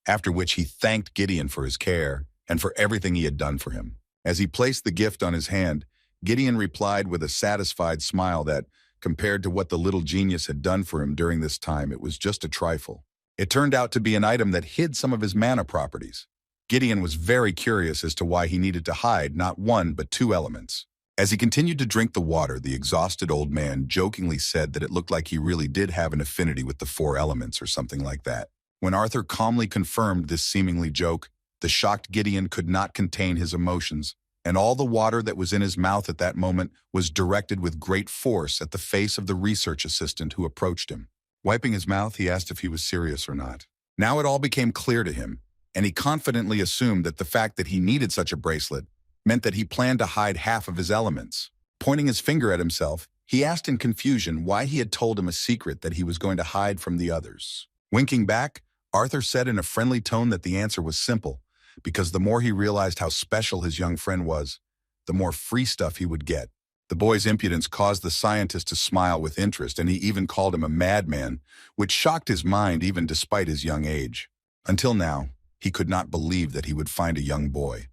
after which he thanked Gideon for his care and for everything he had done for him. As he placed the gift on his hand, Gideon replied with a satisfied smile that, compared to what the little genius had done for him during this time, it was just a trifle. It turned out to be an item that hid some of his mana properties. Gideon was very curious as to why he needed to hide not one but two elements. As he continued to drink the water, the exhausted old man jokingly said that it looked like he really did have an affinity with the four elements or something like that. When Arthur calmly confirmed this seemingly joke, the shocked Gideon could not contain his emotions, and all the water that was in his mouth at that moment was directed with great force at the face of the research assistant who approached him. Wiping his mouth, he asked if he was serious or not. Now it all became clear to him, and he confidently assumed that the fact that he needed such a bracelet meant that he planned to hide half of his elements. Pointing his finger at himself, he asked in confusion why he had told him a secret that he was going to hide from the others. Winking back, Arthur said in a friendly tone that the answer was simple, because the more he realized how special his young friend was, the more free stuff he would get. The boy's impudence caused the scientist to smile with interest, and he even called him a madman, which shocked his mind even despite his young age. Until now, he could not believe that he would find a young boy,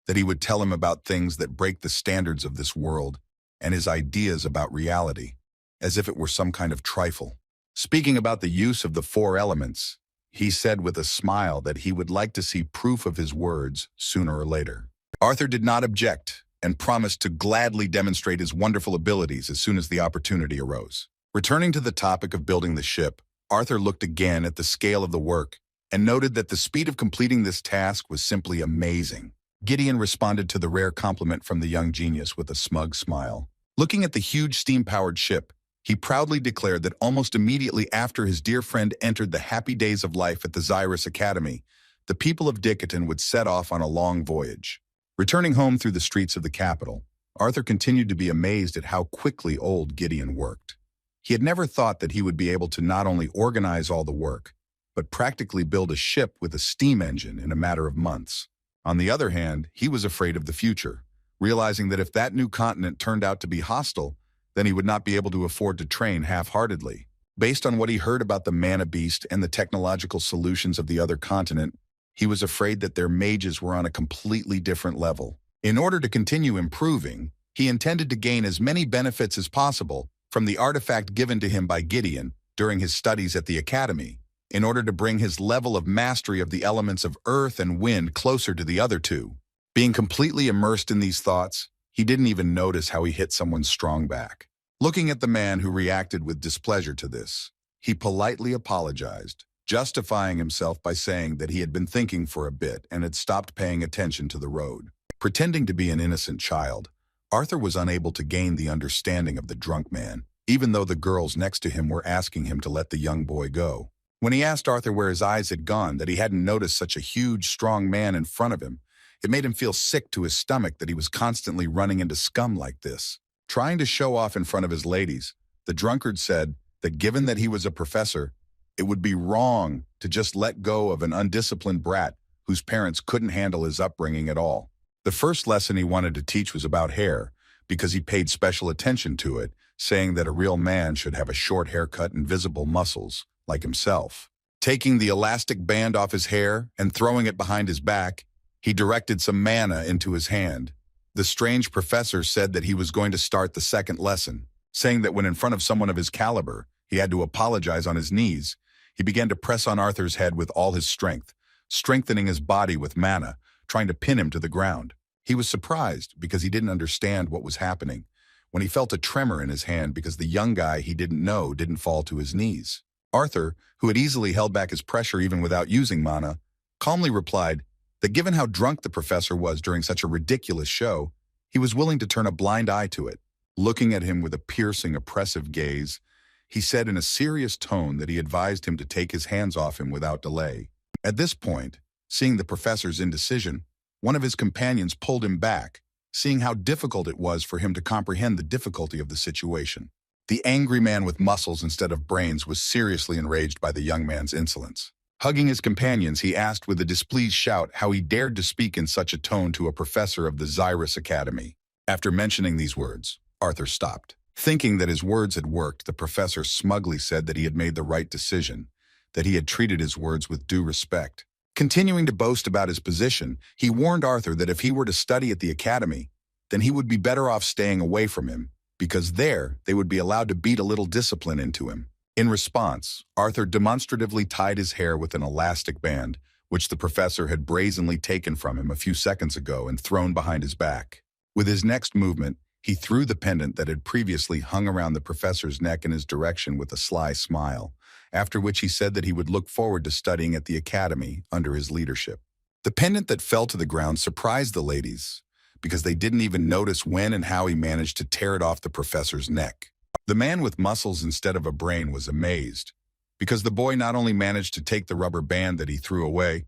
that he would tell him about things that break the standards of this world and his ideas about reality, as if it were some kind of trifle. Speaking about the use of the four elements, he said with a smile that he would like to see proof of his words sooner or later. Arthur did not object and promised to gladly demonstrate his wonderful abilities as soon as the opportunity arose. Returning to the topic of building the ship, Arthur looked again at the scale of the work and noted that the speed of completing this task was simply amazing. Gideon responded to the rare compliment from the young genius with a smug smile. Looking at the huge steam-powered ship, he proudly declared that almost immediately after his dear friend entered the happy days of life at the Zyrus Academy, the people of Dicaton would set off on a long voyage. Returning home through the streets of the capital, Arthur continued to be amazed at how quickly old Gideon worked. He had never thought that he would be able to not only organize all the work, but practically build a ship with a steam engine in a matter of months. On the other hand, he was afraid of the future, realizing that if that new continent turned out to be hostile, then he would not be able to afford to train half-heartedly. Based on what he heard about the mana beast and the technological solutions of the other continent, he was afraid that their mages were on a completely different level. In order to continue improving, he intended to gain as many benefits as possible from the artifact given to him by Gideon during his studies at the academy, in order to bring his level of mastery of the elements of earth and wind closer to the other two. Being completely immersed in these thoughts, he didn't even notice how he hit someone's strong back. Looking at the man who reacted with displeasure to this, he politely apologized, justifying himself by saying that he had been thinking for a bit and had stopped paying attention to the road. Pretending to be an innocent child, Arthur was unable to gain the understanding of the drunk man, even though the girls next to him were asking him to let the young boy go. When he asked Arthur where his eyes had gone, that he hadn't noticed such a huge, strong man in front of him, it made him feel sick to his stomach that he was constantly running into scum like this. Trying to show off in front of his ladies, the drunkard said that given that he was a professor, it would be wrong to just let go of an undisciplined brat whose parents couldn't handle his upbringing at all. The first lesson he wanted to teach was about hair, because he paid special attention to it, saying that a real man should have a short haircut and visible muscles, like himself. Taking the elastic band off his hair and throwing it behind his back, he directed some mana into his hand. The strange professor said that he was going to start the second lesson, saying that when in front of someone of his caliber, he had to apologize on his knees. He began to press on Arthur's head with all his strength, strengthening his body with mana, trying to pin him to the ground. He was surprised because he didn't understand what was happening, when he felt a tremor in his hand because the young guy he didn't know didn't fall to his knees. Arthur, who had easily held back his pressure even without using mana, calmly replied that given how drunk the professor was during such a ridiculous show, he was willing to turn a blind eye to it. Looking at him with a piercing, oppressive gaze, he said in a serious tone that he advised him to take his hands off him without delay. At this point, seeing the professor's indecision, one of his companions pulled him back, seeing how difficult it was for him to comprehend the difficulty of the situation. The angry man with muscles instead of brains was seriously enraged by the young man's insolence. Hugging his companions, he asked with a displeased shout how he dared to speak in such a tone to a professor of the Zyrus Academy. After mentioning these words, Arthur stopped. Thinking that his words had worked, the professor smugly said that he had made the right decision, that he had treated his words with due respect. Continuing to boast about his position, he warned Arthur that if he were to study at the academy, then he would be better off staying away from him, because there they would be allowed to beat a little discipline into him. In response, Arthur demonstratively tied his hair with an elastic band, which the professor had brazenly taken from him a few seconds ago and thrown behind his back. With his next movement, he threw the pendant that had previously hung around the professor's neck in his direction with a sly smile, after which he said that he would look forward to studying at the academy under his leadership. The pendant that fell to the ground surprised the ladies, because they didn't even notice when and how he managed to tear it off the professor's neck. The man with muscles instead of a brain was amazed, because the boy not only managed to take the rubber band that he threw away,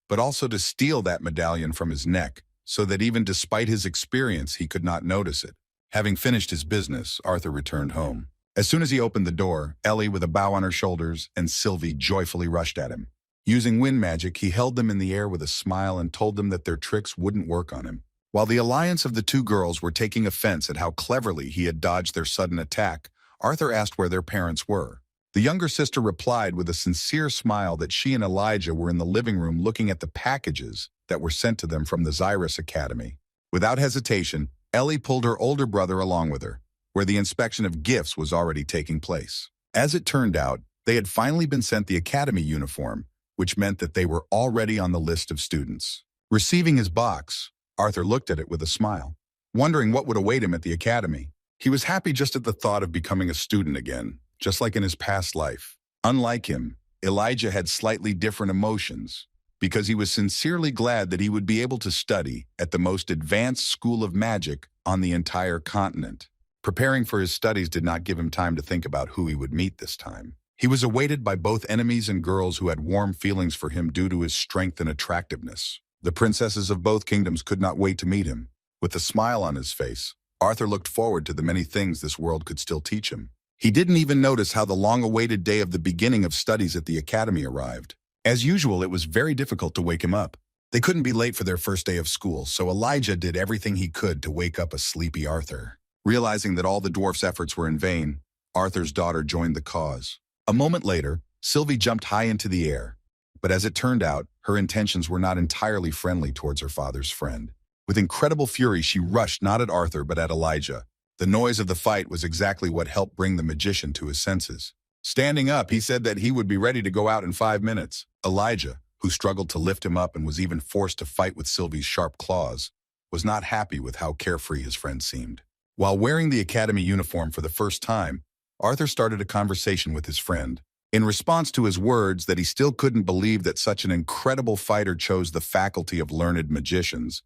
but also to steal that medallion from his neck, so that even despite his experience, he could not notice it. Having finished his business, Arthur returned home. As soon as he opened the door, Ellie, with a bow on her shoulders, and Sylvie joyfully rushed at him. Using wind magic, he held them in the air with a smile and told them that their tricks wouldn't work on him. While the alliance of the two girls were taking offense at how cleverly he had dodged their sudden attack, Arthur asked where their parents were. The younger sister replied with a sincere smile that she and Elijah were in the living room looking at the packages that were sent to them from the Zyrus Academy. Without hesitation, Ellie pulled her older brother along with her, where the inspection of gifts was already taking place. As it turned out, they had finally been sent the academy uniform, which meant that they were already on the list of students. Receiving his box, Arthur looked at it with a smile, wondering what would await him at the academy. He was happy just at the thought of becoming a student again, just like in his past life. Unlike him, Elijah had slightly different emotions, because he was sincerely glad that he would be able to study at the most advanced school of magic on the entire continent. Preparing for his studies did not give him time to think about who he would meet this time. He was awaited by both enemies and girls who had warm feelings for him due to his strength and attractiveness. The princesses of both kingdoms could not wait to meet him. With a smile on his face, Arthur looked forward to the many things this world could still teach him. He didn't even notice how the long-awaited day of the beginning of studies at the academy arrived. As usual, it was very difficult to wake him up. They couldn't be late for their first day of school, so Elijah did everything he could to wake up a sleepy Arthur. Realizing that all the dwarf's efforts were in vain, Arthur's daughter joined the cause. A moment later, Sylvie jumped high into the air. But as it turned out, her intentions were not entirely friendly towards her father's friend. With incredible fury, she rushed not at Arthur but at Elijah. The noise of the fight was exactly what helped bring the magician to his senses. Standing up, he said that he would be ready to go out in 5 minutes. Elijah, who struggled to lift him up and was even forced to fight with Sylvie's sharp claws, was not happy with how carefree his friend seemed. While wearing the academy uniform for the first time, Arthur started a conversation with his friend. In response to his words that he still couldn't believe that such an incredible fighter chose the faculty of learned magicians,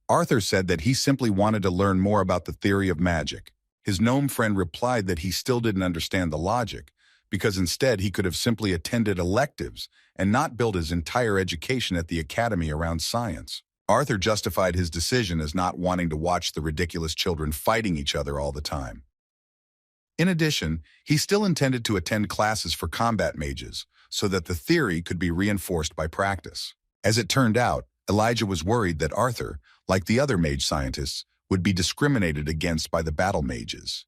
Arthur said that he simply wanted to learn more about the theory of magic. His gnome friend replied that he still didn't understand the logic, because instead he could have simply attended electives and not built his entire education at the academy around science. Arthur justified his decision as not wanting to watch the ridiculous children fighting each other all the time. In addition, he still intended to attend classes for combat mages, so that the theory could be reinforced by practice. As it turned out, Elijah was worried that Arthur, like the other mage scientists, would be discriminated against by the battle mages.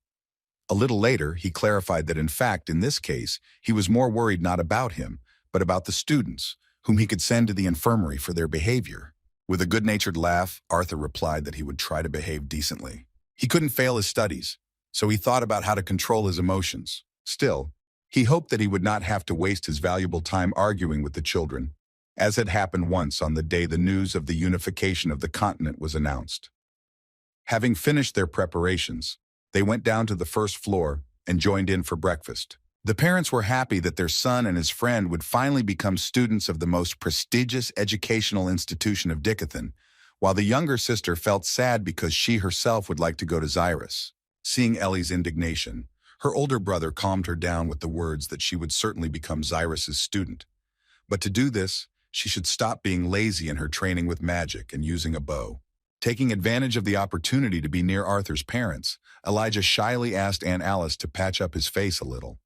A little later, he clarified that in fact, in this case, he was more worried not about him, but about the students, whom he could send to the infirmary for their behavior. With a good-natured laugh, Arthur replied that he would try to behave decently. He couldn't fail his studies, so he thought about how to control his emotions. Still, he hoped that he would not have to waste his valuable time arguing with the children, as had happened once on the day the news of the unification of the continent was announced. Having finished their preparations, they went down to the first floor and joined in for breakfast. The parents were happy that their son and his friend would finally become students of the most prestigious educational institution of Dicathan, while the younger sister felt sad because she herself would like to go to Zyrus. Seeing Ellie's indignation, her older brother calmed her down with the words that she would certainly become Zyrus's student. But to do this, she should stop being lazy in her training with magic and using a bow. Taking advantage of the opportunity to be near Arthur's parents, Elijah shyly asked Aunt Alice to patch up his face a little.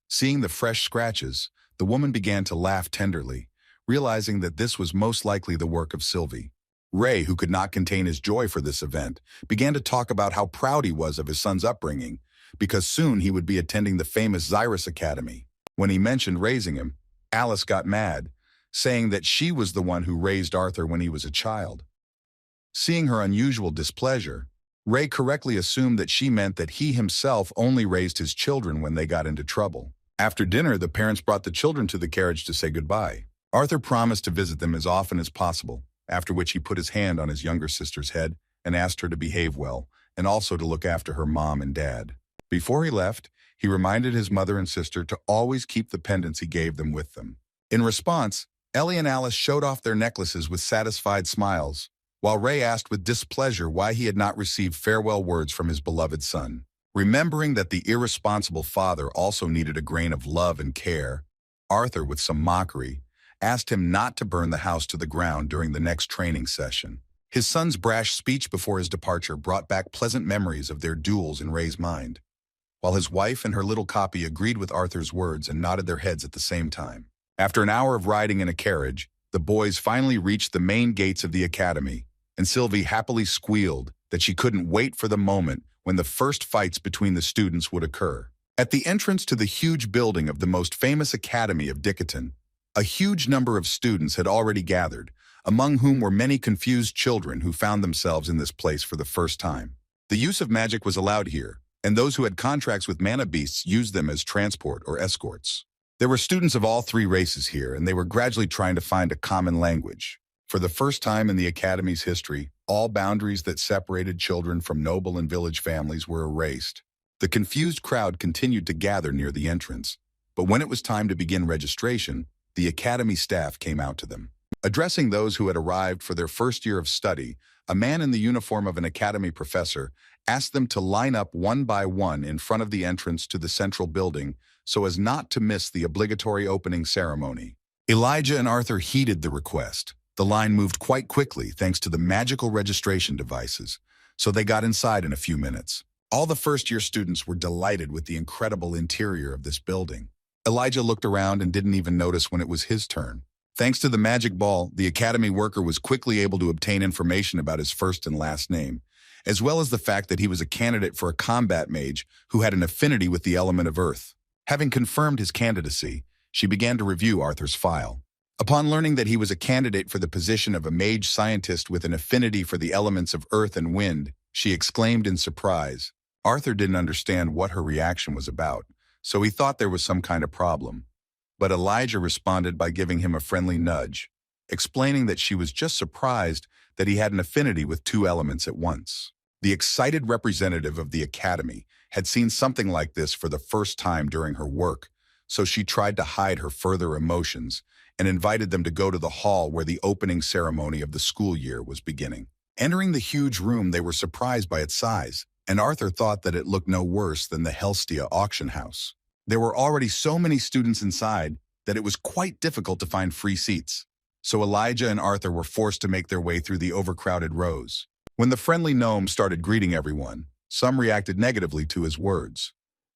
Seeing the fresh scratches, the woman began to laugh tenderly, realizing that this was most likely the work of Sylvie. Ray, who could not contain his joy for this event, began to talk about how proud he was of his son's upbringing, because soon he would be attending the famous Zyrus Academy. When he mentioned raising him, Alice got mad, saying that she was the one who raised Arthur when he was a child. Seeing her unusual displeasure, Ray correctly assumed that she meant that he himself only raised his children when they got into trouble. After dinner, the parents brought the children to the carriage to say goodbye. Arthur promised to visit them as often as possible, after which he put his hand on his younger sister's head and asked her to behave well, and also to look after her mom and dad. Before he left, he reminded his mother and sister to always keep the pendants he gave them with them. In response, Ellie and Alice showed off their necklaces with satisfied smiles, while Ray asked with displeasure why he had not received farewell words from his beloved son. Remembering that the irresponsible father also needed a grain of love and care, Arthur, with some mockery, asked him not to burn the house to the ground during the next training session. His son's brash speech before his departure brought back pleasant memories of their duels in Ray's mind, while his wife and her little copy agreed with Arthur's words and nodded their heads at the same time. After an hour of riding in a carriage, the boys finally reached the main gates of the academy, and Sylvie happily squealed that she couldn't wait for the moment when the first fights between the students would occur. At the entrance to the huge building of the most famous academy of Dicathan, a huge number of students had already gathered, among whom were many confused children who found themselves in this place for the first time. The use of magic was allowed here, and those who had contracts with mana beasts used them as transport or escorts. There were students of all three races here, and they were gradually trying to find a common language. For the first time in the Academy's history, all boundaries that separated children from noble and village families were erased. The confused crowd continued to gather near the entrance, but when it was time to begin registration, the Academy staff came out to them. Addressing those who had arrived for their first year of study, a man in the uniform of an Academy professor asked them to line up one by one in front of the entrance to the central building so as not to miss the obligatory opening ceremony. Elijah and Arthur heeded the request. The line moved quite quickly thanks to the magical registration devices, so they got inside in a few minutes. All the first-year students were delighted with the incredible interior of this building. Elijah looked around and didn't even notice when it was his turn. Thanks to the magic ball, the academy worker was quickly able to obtain information about his first and last name, as well as the fact that he was a candidate for a combat mage who had an affinity with the element of earth. Having confirmed his candidacy, she began to review Arthur's file. Upon learning that he was a candidate for the position of a mage scientist with an affinity for the elements of earth and wind, she exclaimed in surprise. Arthur didn't understand what her reaction was about, so he thought there was some kind of problem. But Elijah responded by giving him a friendly nudge, explaining that she was just surprised that he had an affinity with two elements at once. The excited representative of the academy had seen something like this for the first time during her work, so she tried to hide her further emotions and invited them to go to the hall where the opening ceremony of the school year was beginning. Entering the huge room, they were surprised by its size, and Arthur thought that it looked no worse than the Helstia auction house. There were already so many students inside that it was quite difficult to find free seats, so Elijah and Arthur were forced to make their way through the overcrowded rows. When the friendly gnome started greeting everyone, some reacted negatively to his words,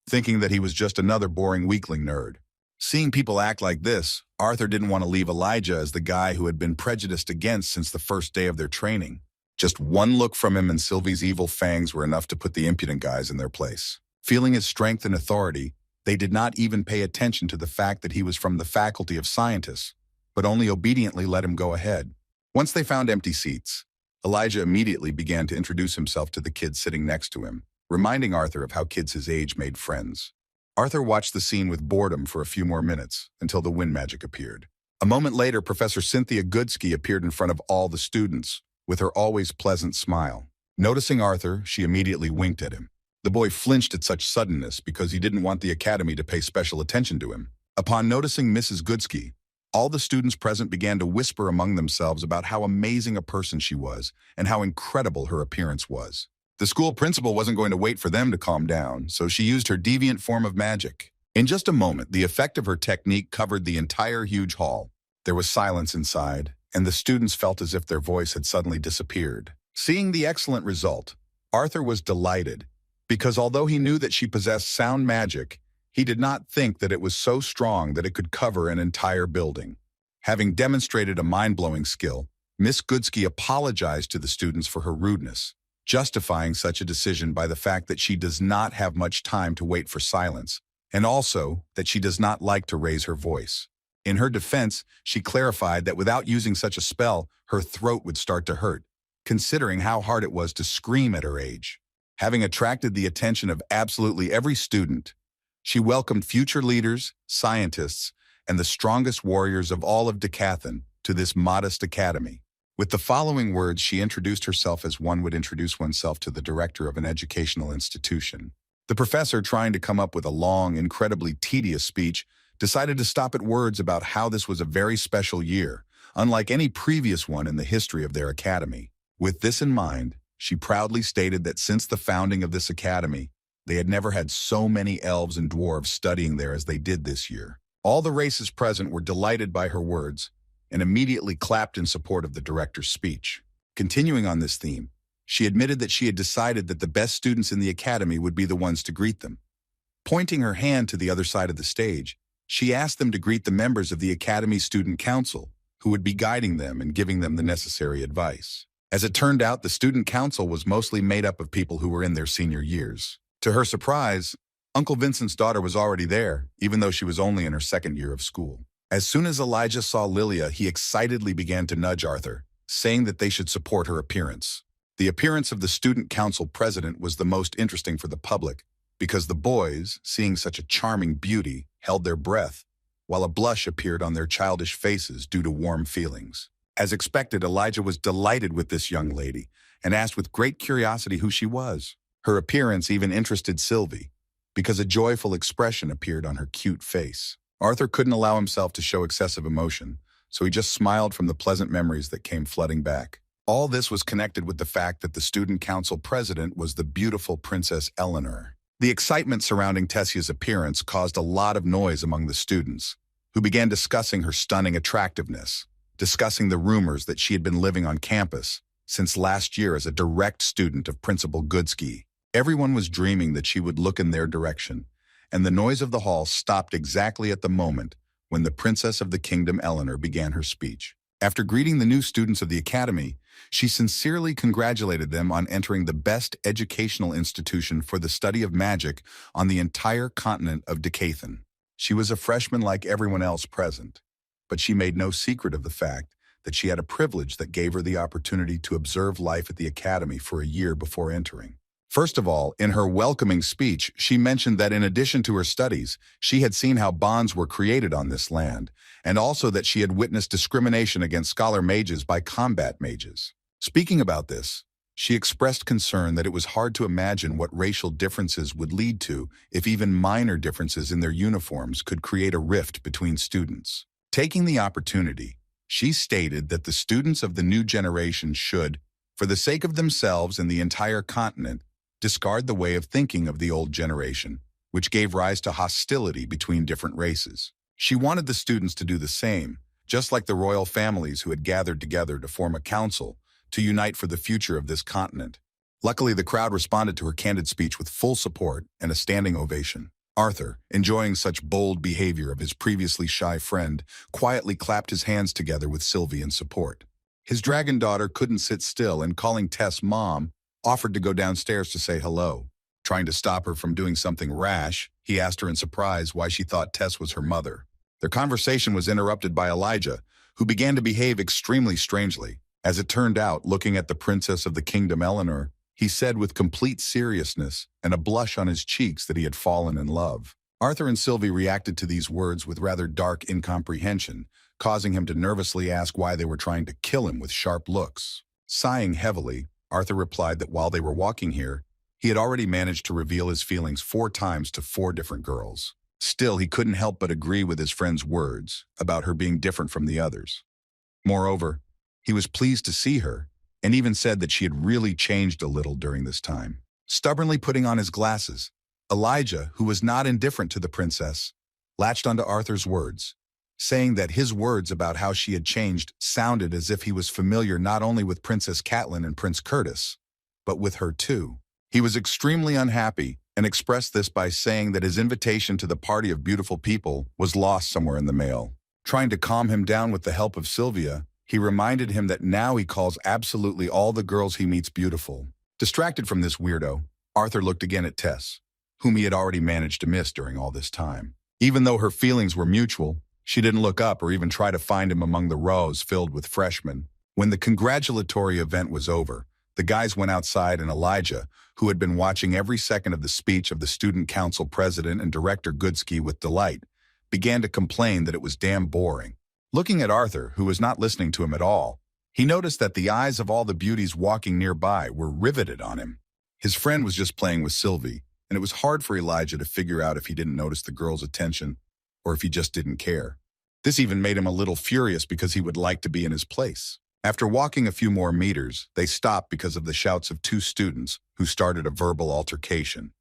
thinking that he was just another boring weakling nerd. Seeing people act like this, Arthur didn't want to leave Elijah as the guy who had been prejudiced against since the first day of their training. Just one look from him and Sylvie's evil fangs were enough to put the impudent guys in their place. Feeling his strength and authority, they did not even pay attention to the fact that he was from the Faculty of Scientists, but only obediently let him go ahead. Once they found empty seats, Elijah immediately began to introduce himself to the kids sitting next to him, reminding Arthur of how kids his age made friends. Arthur watched the scene with boredom for a few more minutes until the wind magic appeared. A moment later, Professor Cynthia Goodsky appeared in front of all the students, with her always pleasant smile. Noticing Arthur, she immediately winked at him. The boy flinched at such suddenness because he didn't want the academy to pay special attention to him. Upon noticing Mrs. Goodsky, all the students present began to whisper among themselves about how amazing a person she was and how incredible her appearance was. The school principal wasn't going to wait for them to calm down, so she used her deviant form of magic. In just a moment, the effect of her technique covered the entire huge hall. There was silence inside, and the students felt as if their voice had suddenly disappeared. Seeing the excellent result, Arthur was delighted, because although he knew that she possessed sound magic, he did not think that it was so strong that it could cover an entire building. Having demonstrated a mind-blowing skill, Miss Goodsky apologized to the students for her rudeness, justifying such a decision by the fact that she does not have much time to wait for silence, and also that she does not like to raise her voice. In her defense, she clarified that without using such a spell, her throat would start to hurt, considering how hard it was to scream at her age. Having attracted the attention of absolutely every student, she welcomed future leaders, scientists, and the strongest warriors of all of Decathlon to this modest academy. With the following words, she introduced herself as one would introduce oneself to the director of an educational institution. The professor, trying to come up with a long, incredibly tedious speech, decided to stop at words about how this was a very special year, unlike any previous one in the history of their academy. With this in mind, she proudly stated that since the founding of this academy, they had never had so many elves and dwarves studying there as they did this year. All the races present were delighted by her words and immediately clapped in support of the director's speech. Continuing on this theme, she admitted that she had decided that the best students in the academy would be the ones to greet them. Pointing her hand to the other side of the stage, she asked them to greet the members of the Academy Student Council, who would be guiding them and giving them the necessary advice. As it turned out, the Student Council was mostly made up of people who were in their senior years. To her surprise, Uncle Vincent's daughter was already there, even though she was only in her second year of school. As soon as Elijah saw Lilia, he excitedly began to nudge Arthur, saying that they should support her appearance. The appearance of the Student Council president was the most interesting for the public, because the boys, seeing such a charming beauty, held their breath, while a blush appeared on their childish faces due to warm feelings. As expected, Elijah was delighted with this young lady and asked with great curiosity who she was. Her appearance even interested Sylvie, because a joyful expression appeared on her cute face. Arthur couldn't allow himself to show excessive emotion, so he just smiled from the pleasant memories that came flooding back. All this was connected with the fact that the Student Council president was the beautiful Princess Eleanor. The excitement surrounding Tessia's appearance caused a lot of noise among the students, who began discussing her stunning attractiveness, discussing the rumors that she had been living on campus since last year as a direct student of Principal Goodsky. Everyone was dreaming that she would look in their direction, and the noise of the hall stopped exactly at the moment when the Princess of the Kingdom Eleanor began her speech. After greeting the new students of the academy, she sincerely congratulated them on entering the best educational institution for the study of magic on the entire continent of Decathan. She was a freshman like everyone else present, but she made no secret of the fact that she had a privilege that gave her the opportunity to observe life at the academy for a year before entering. First of all, in her welcoming speech, she mentioned that in addition to her studies, she had seen how bonds were created on this land, and also that she had witnessed discrimination against scholar mages by combat mages. Speaking about this, she expressed concern that it was hard to imagine what racial differences would lead to if even minor differences in their uniforms could create a rift between students. Taking the opportunity, she stated that the students of the new generation should, for the sake of themselves and the entire continent, discard the way of thinking of the old generation, which gave rise to hostility between different races. She wanted the students to do the same, just like the royal families who had gathered together to form a council to unite for the future of this continent. Luckily, the crowd responded to her candid speech with full support and a standing ovation. Arthur, enjoying such bold behavior of his previously shy friend, quietly clapped his hands together with Sylvie in support. His dragon daughter couldn't sit still and, calling Tess mom, offered to go downstairs to say hello. Trying to stop her from doing something rash, he asked her in surprise why she thought Tess was her mother. Their conversation was interrupted by Elijah, who began to behave extremely strangely. As it turned out, looking at the Princess of the Kingdom Eleanor, he said with complete seriousness and a blush on his cheeks that he had fallen in love. Arthur and Sylvie reacted to these words with rather dark incomprehension, causing him to nervously ask why they were trying to kill him with sharp looks. Sighing heavily, Arthur replied that while they were walking here, he had already managed to reveal his feelings 4 times to 4 different girls. Still, he couldn't help but agree with his friend's words about her being different from the others. Moreover, he was pleased to see her, and even said that she had really changed a little during this time. Stubbornly putting on his glasses, Elijah, who was not indifferent to the princess, latched onto Arthur's words, saying that his words about how she had changed sounded as if he was familiar not only with Princess Catelyn and Prince Curtis, but with her too. He was extremely unhappy and expressed this by saying that his invitation to the party of beautiful people was lost somewhere in the mail. Trying to calm him down with the help of Sylvia, he reminded him that now he calls absolutely all the girls he meets beautiful. Distracted from this weirdo, Arthur looked again at Tess, whom he had already managed to miss during all this time. Even though her feelings were mutual, she didn't look up or even try to find him among the rows filled with freshmen. When the congratulatory event was over, the guys went outside and Elijah, who had been watching every second of the speech of the student council president and director Goodsky with delight, began to complain that it was damn boring. Looking at Arthur, who was not listening to him at all, he noticed that the eyes of all the beauties walking nearby were riveted on him. His friend was just playing with Sylvie, and it was hard for Elijah to figure out if he didn't notice the girl's attention or if he just didn't care. This even made him a little furious because he would like to be in his place. After walking a few more meters, they stopped because of the shouts of 2 students who started a verbal altercation.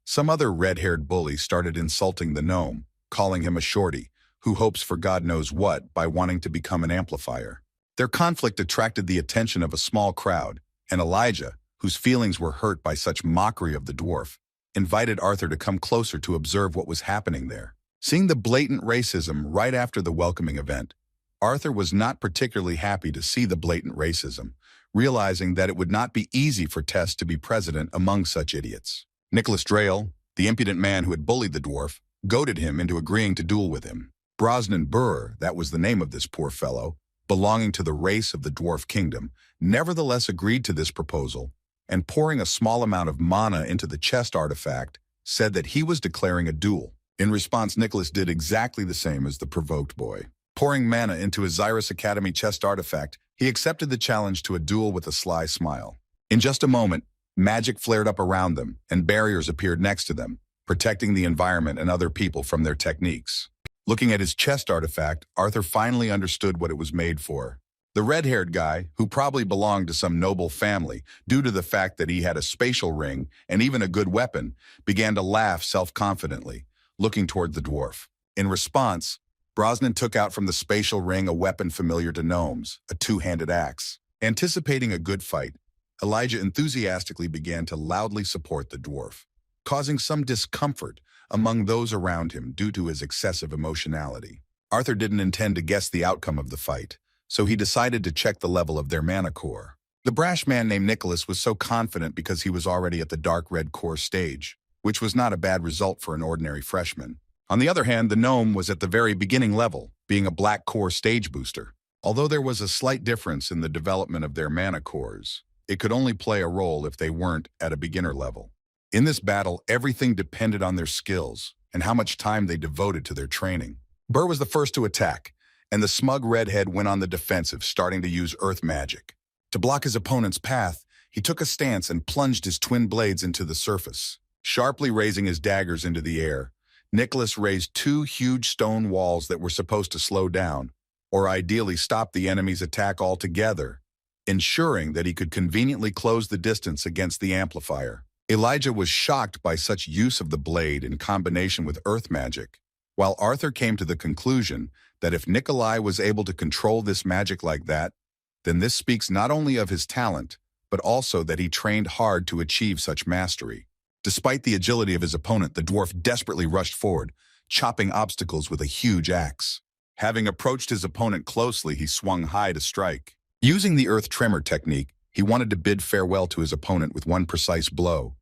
Some other red-haired bully started insulting the gnome, calling him a shorty, who hopes for God knows what by wanting to become an amplifier. Their conflict attracted the attention of a small crowd, and Elijah, whose feelings were hurt by such mockery of the dwarf, invited Arthur to come closer to observe what was happening there. Seeing the blatant racism right after the welcoming event, Arthur was not particularly happy to see the blatant racism, realizing that it would not be easy for Tess to be president among such idiots. Nicholas Drayle, the impudent man who had bullied the dwarf, goaded him into agreeing to duel with him. Brosnan Burr, that was the name of this poor fellow, belonging to the race of the dwarf kingdom, nevertheless agreed to this proposal, and pouring a small amount of mana into the chest artifact, said that he was declaring a duel. In response, Nicholas did exactly the same as the provoked boy. Pouring mana into his Zyrus Academy chest artifact, he accepted the challenge to a duel with a sly smile. In just a moment, magic flared up around them, and barriers appeared next to them, protecting the environment and other people from their techniques. Looking at his chest artifact, Arthur finally understood what it was made for. The red-haired guy, who probably belonged to some noble family due to the fact that he had a spatial ring and even a good weapon, began to laugh self-confidently, looking toward the dwarf. In response, Brosnan took out from the spatial ring a weapon familiar to gnomes, a two-handed axe. Anticipating a good fight, Elijah enthusiastically began to loudly support the dwarf, causing some discomfort among those around him due to his excessive emotionality. Arthur didn't intend to guess the outcome of the fight, so he decided to check the level of their mana core. The brash man named Nicholas was so confident because he was already at the dark red core stage, which was not a bad result for an ordinary freshman. On the other hand, the gnome was at the very beginning level, being a black core stage booster. Although there was a slight difference in the development of their mana cores, it could only play a role if they weren't at a beginner level. In this battle, everything depended on their skills and how much time they devoted to their training. Burr was the first to attack, and the smug redhead went on the defensive, starting to use earth magic. To block his opponent's path, he took a stance and plunged his twin blades into the surface. Sharply raising his daggers into the air, Nicholas raised two huge stone walls that were supposed to slow down, or ideally stop the enemy's attack altogether, ensuring that he could conveniently close the distance against the amplifier. Elijah was shocked by such use of the blade in combination with earth magic, while Arthur came to the conclusion that if Nikolai was able to control this magic like that, then this speaks not only of his talent, but also that he trained hard to achieve such mastery. Despite the agility of his opponent, the dwarf desperately rushed forward, chopping obstacles with a huge axe. Having approached his opponent closely, he swung high to strike. Using the earth tremor technique, he wanted to bid farewell to his opponent with one precise blow,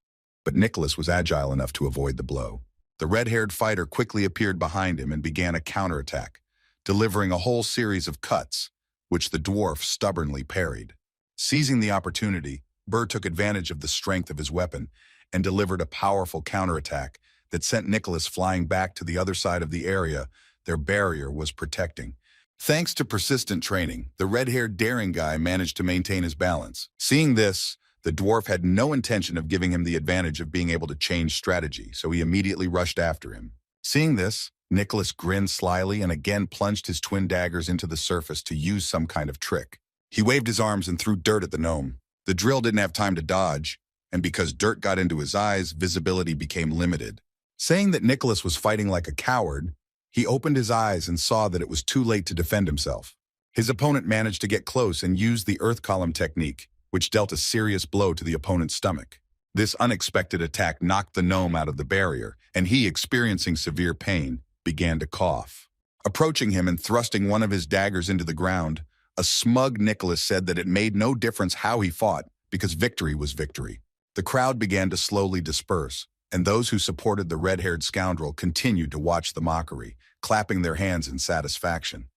but Nicholas was agile enough to avoid the blow. The red-haired fighter quickly appeared behind him and began a counterattack, delivering a whole series of cuts, which the dwarf stubbornly parried. Seizing the opportunity, Burr took advantage of the strength of his weapon and delivered a powerful counterattack that sent Nicholas flying back to the other side of the area their barrier was protecting. Thanks to persistent training, the red-haired daring guy managed to maintain his balance. Seeing this, the dwarf had no intention of giving him the advantage of being able to change strategy, so he immediately rushed after him. Seeing this, Nicholas grinned slyly and again plunged his twin daggers into the surface to use some kind of trick. He waved his arms and threw dirt at the gnome. The drill didn't have time to dodge, and because dirt got into his eyes, visibility became limited. Saying that Nicholas was fighting like a coward, he opened his eyes and saw that it was too late to defend himself. His opponent managed to get close and used the earth column technique, which dealt a serious blow to the opponent's stomach. This unexpected attack knocked the gnome out of the barrier, and he, experiencing severe pain, began to cough. Approaching him and thrusting one of his daggers into the ground, a smug Nicholas said that it made no difference how he fought, because victory was victory. The crowd began to slowly disperse, and those who supported the red-haired scoundrel continued to watch the mockery, clapping their hands in satisfaction.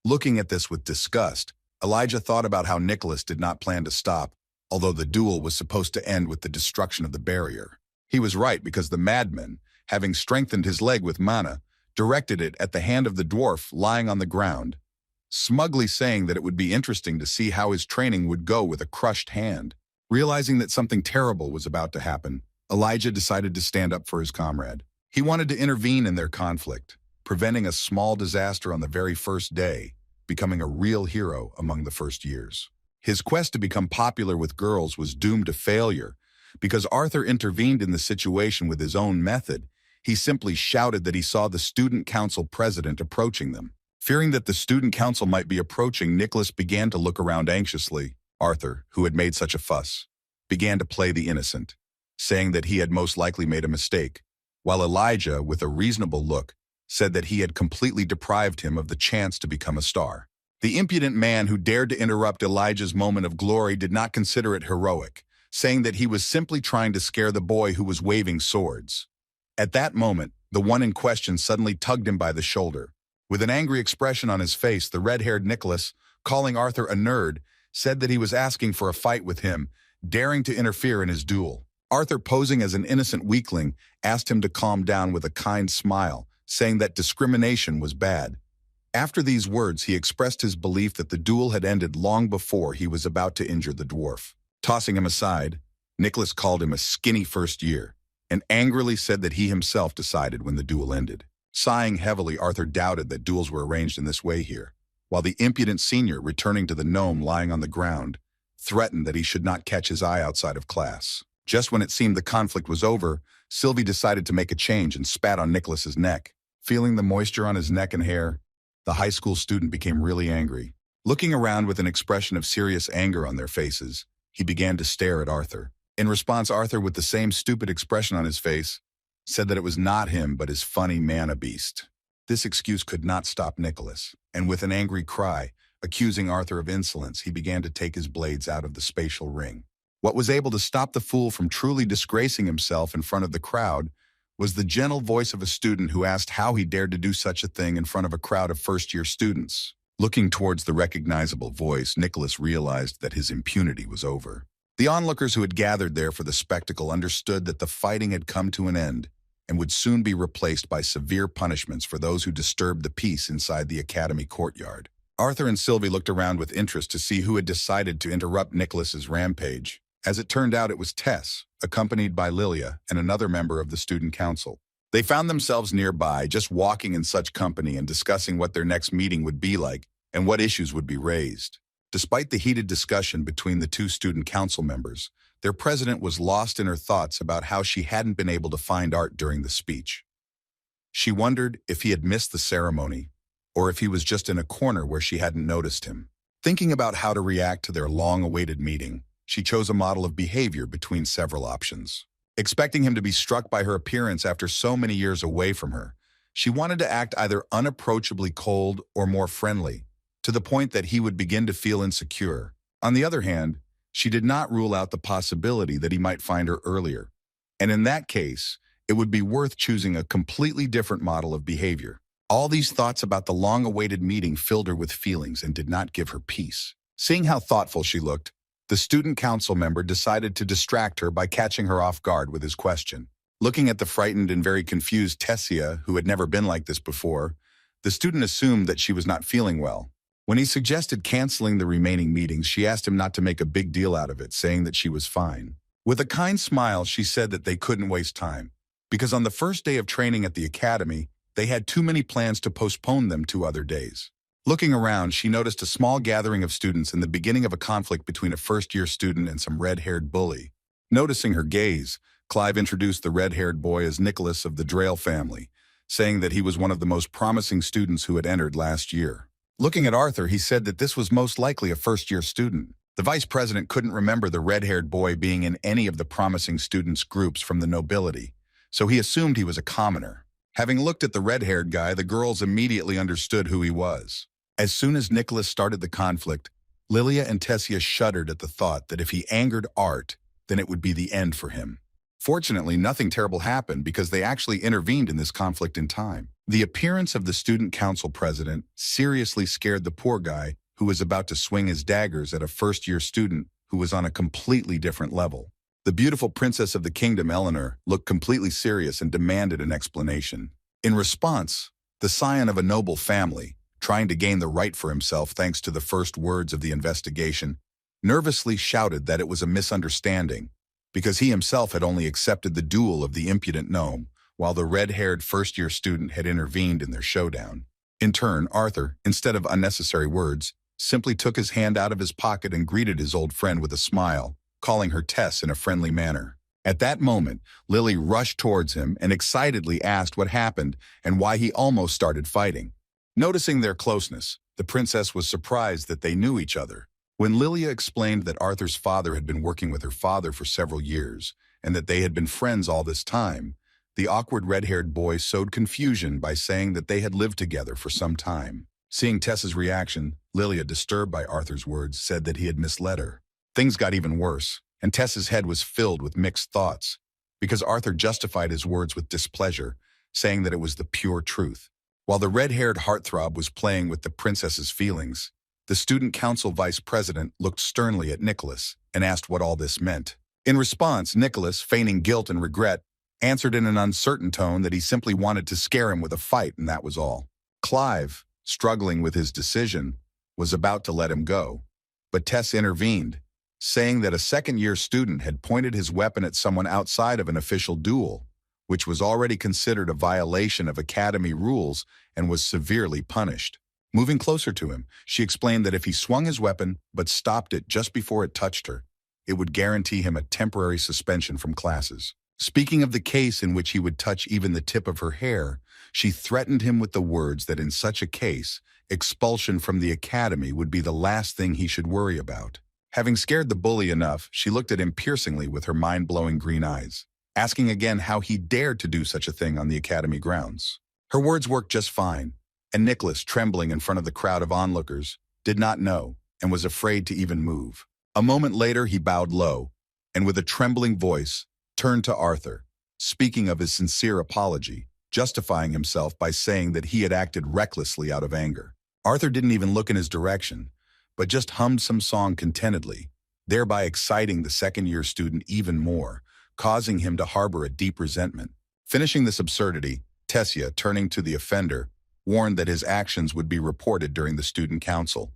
Looking at this with disgust, Elijah thought about how Nicholas did not plan to stop, although the duel was supposed to end with the destruction of the barrier. He was right, because the madman, having strengthened his leg with mana, directed it at the hand of the dwarf lying on the ground, smugly saying that it would be interesting to see how his training would go with a crushed hand. Realizing that something terrible was about to happen, Elijah decided to stand up for his comrade. He wanted to intervene in their conflict, preventing a small disaster on the very first day, becoming a real hero among the first years. His quest to become popular with girls was doomed to failure because Arthur intervened in the situation with his own method. He simply shouted that he saw the student council president approaching them. Fearing that the student council might be approaching, Nicholas began to look around anxiously. Arthur, who had made such a fuss, began to play the innocent, saying that he had most likely made a mistake, while Elijah, with a reasonable look, said that he had completely deprived him of the chance to become a star. The impudent man who dared to interrupt Elijah's moment of glory did not consider it heroic, saying that he was simply trying to scare the boy who was waving swords. At that moment, the one in question suddenly tugged him by the shoulder. With an angry expression on his face, the red-haired Nicholas, calling Arthur a nerd, said that he was asking for a fight with him, daring to interfere in his duel. Arthur, posing as an innocent weakling, asked him to calm down with a kind smile, saying that discrimination was bad. After these words, he expressed his belief that the duel had ended long before he was about to injure the dwarf. Tossing him aside, Nicholas called him a skinny first year, and angrily said that he himself decided when the duel ended. Sighing heavily, Arthur doubted that duels were arranged in this way here, while the impudent senior, returning to the gnome lying on the ground, threatened that he should not catch his eye outside of class. Just when it seemed the conflict was over, Sylvie decided to make a change and spat on Nicholas's neck. Feeling the moisture on his neck and hair, the high school student became really angry. Looking around with an expression of serious anger on their faces, he began to stare at Arthur. In response, Arthur, with the same stupid expression on his face, said that it was not him but his funny mana beast. This excuse could not stop Nicholas, and with an angry cry, accusing Arthur of insolence, he began to take his blades out of the spatial ring. What was able to stop the fool from truly disgracing himself in front of the crowd was the gentle voice of a student who asked how he dared to do such a thing in front of a crowd of first-year students. Looking towards the recognizable voice, Nicholas realized that his impunity was over. The onlookers who had gathered there for the spectacle understood that the fighting had come to an end and would soon be replaced by severe punishments for those who disturbed the peace inside the academy courtyard. Arthur and Sylvie looked around with interest to see who had decided to interrupt Nicholas's rampage. As it turned out, it was Tess, accompanied by Lilia and another member of the student council. They found themselves nearby, just walking in such company and discussing what their next meeting would be like and what issues would be raised. Despite the heated discussion between the two student council members, their president was lost in her thoughts about how she hadn't been able to find Art during the speech. She wondered if he had missed the ceremony, or if he was just in a corner where she hadn't noticed him. Thinking about how to react to their long-awaited meeting, she chose a model of behavior between several options. Expecting him to be struck by her appearance after so many years away from her, she wanted to act either unapproachably cold or more friendly, to the point that he would begin to feel insecure. On the other hand, she did not rule out the possibility that he might find her earlier, and in that case, it would be worth choosing a completely different model of behavior. All these thoughts about the long-awaited meeting filled her with feelings and did not give her peace. Seeing how thoughtful she looked, the student council member decided to distract her by catching her off guard with his question. Looking at the frightened and very confused Tessia, who had never been like this before, the student assumed that she was not feeling well. When he suggested canceling the remaining meetings, she asked him not to make a big deal out of it, saying that she was fine. With a kind smile, she said that they couldn't waste time, because on the first day of training at the academy, they had too many plans to postpone them to other days. Looking around, she noticed a small gathering of students in the beginning of a conflict between a first-year student and some red-haired bully. Noticing her gaze, Clive introduced the red-haired boy as Nicholas of the Drayle family, saying that he was one of the most promising students who had entered last year. Looking at Arthur, he said that this was most likely a first-year student. The vice president couldn't remember the red-haired boy being in any of the promising students' groups from the nobility, so he assumed he was a commoner. Having looked at the red-haired guy, the girls immediately understood who he was. As soon as Nicholas started the conflict, Lilia and Tessia shuddered at the thought that if he angered Art, then it would be the end for him. Fortunately, nothing terrible happened because they actually intervened in this conflict in time. The appearance of the student council president seriously scared the poor guy who was about to swing his daggers at a first-year student who was on a completely different level. The beautiful princess of the kingdom, Eleanor, looked completely serious and demanded an explanation. In response, the scion of a noble family, trying to gain the right for himself thanks to the first words of the investigation, nervously shouted that it was a misunderstanding, because he himself had only accepted the duel of the impudent gnome, while the red-haired first-year student had intervened in their showdown. In turn, Arthur, instead of unnecessary words, simply took his hand out of his pocket and greeted his old friend with a smile, calling her Tess in a friendly manner. At that moment, Lily rushed towards him and excitedly asked what happened and why he almost started fighting. Noticing their closeness, the princess was surprised that they knew each other. When Lilia explained that Arthur's father had been working with her father for several years and that they had been friends all this time, the awkward red-haired boy sowed confusion by saying that they had lived together for some time. Seeing Tess's reaction, Lilia, disturbed by Arthur's words, said that he had misled her. Things got even worse, and Tess's head was filled with mixed thoughts, because Arthur justified his words with displeasure, saying that it was the pure truth. While the red-haired heartthrob was playing with the princess's feelings, the student council vice president looked sternly at Nicholas and asked what all this meant. In response, Nicholas, feigning guilt and regret, answered in an uncertain tone that he simply wanted to scare him with a fight, and that was all. Clive, struggling with his decision, was about to let him go, but Tess intervened, saying that a second-year student had pointed his weapon at someone outside of an official duel, which was already considered a violation of academy rules and was severely punished. Moving closer to him, she explained that if he swung his weapon but stopped it just before it touched her, it would guarantee him a temporary suspension from classes. Speaking of the case in which he would touch even the tip of her hair, she threatened him with the words that in such a case, expulsion from the academy would be the last thing he should worry about. Having scared the bully enough, she looked at him piercingly with her mind-blowing green eyes, asking again how he dared to do such a thing on the academy grounds. Her words worked just fine, and Nicholas, trembling in front of the crowd of onlookers, did not know and was afraid to even move. A moment later, he bowed low, and with a trembling voice, turned to Arthur, speaking of his sincere apology, justifying himself by saying that he had acted recklessly out of anger. Arthur didn't even look in his direction, but just hummed some song contentedly, thereby exciting the second-year student even more, causing him to harbor a deep resentment. Finishing this absurdity, Tessia, turning to the offender, warned that his actions would be reported during the student council,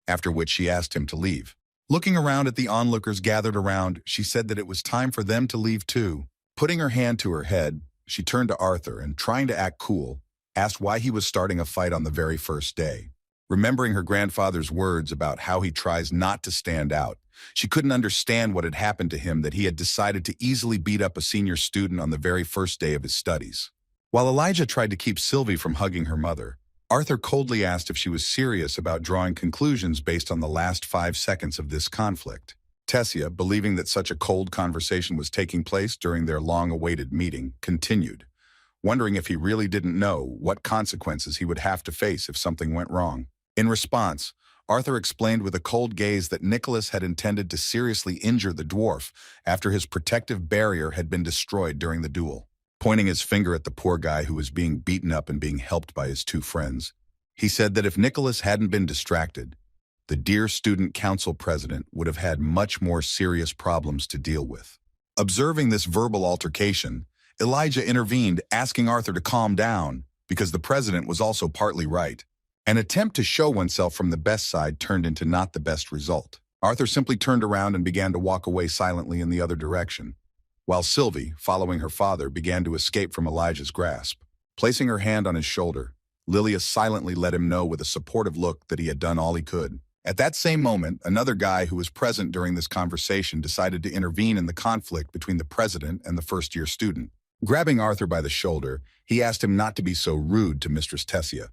after which she asked him to leave. Looking around at the onlookers gathered around, she said that it was time for them to leave too. Putting her hand to her head, she turned to Arthur and, trying to act cool, asked why he was starting a fight on the very first day. Remembering her grandfather's words about how he tries not to stand out, she couldn't understand what had happened to him that he had decided to easily beat up a senior student on the very first day of his studies. While Elijah tried to keep Sylvie from hugging her mother, Arthur coldly asked if she was serious about drawing conclusions based on the last 5 seconds of this conflict. Tessia, believing that such a cold conversation was taking place during their long-awaited meeting, continued, wondering if he really didn't know what consequences he would have to face if something went wrong. In response, Arthur explained with a cold gaze that Nicholas had intended to seriously injure the dwarf after his protective barrier had been destroyed during the duel. Pointing his finger at the poor guy who was being beaten up and being helped by his 2 friends, he said that if Nicholas hadn't been distracted, the dear student council president would have had much more serious problems to deal with. Observing this verbal altercation, Elijah intervened, asking Arthur to calm down, because the president was also partly right. An attempt to show oneself from the best side turned into not the best result. Arthur simply turned around and began to walk away silently in the other direction, while Sylvie, following her father, began to escape from Elijah's grasp. Placing her hand on his shoulder, Lilia silently let him know with a supportive look that he had done all he could. At that same moment, another guy who was present during this conversation decided to intervene in the conflict between the president and the first-year student. Grabbing Arthur by the shoulder, he asked him not to be so rude to Mistress Tessia.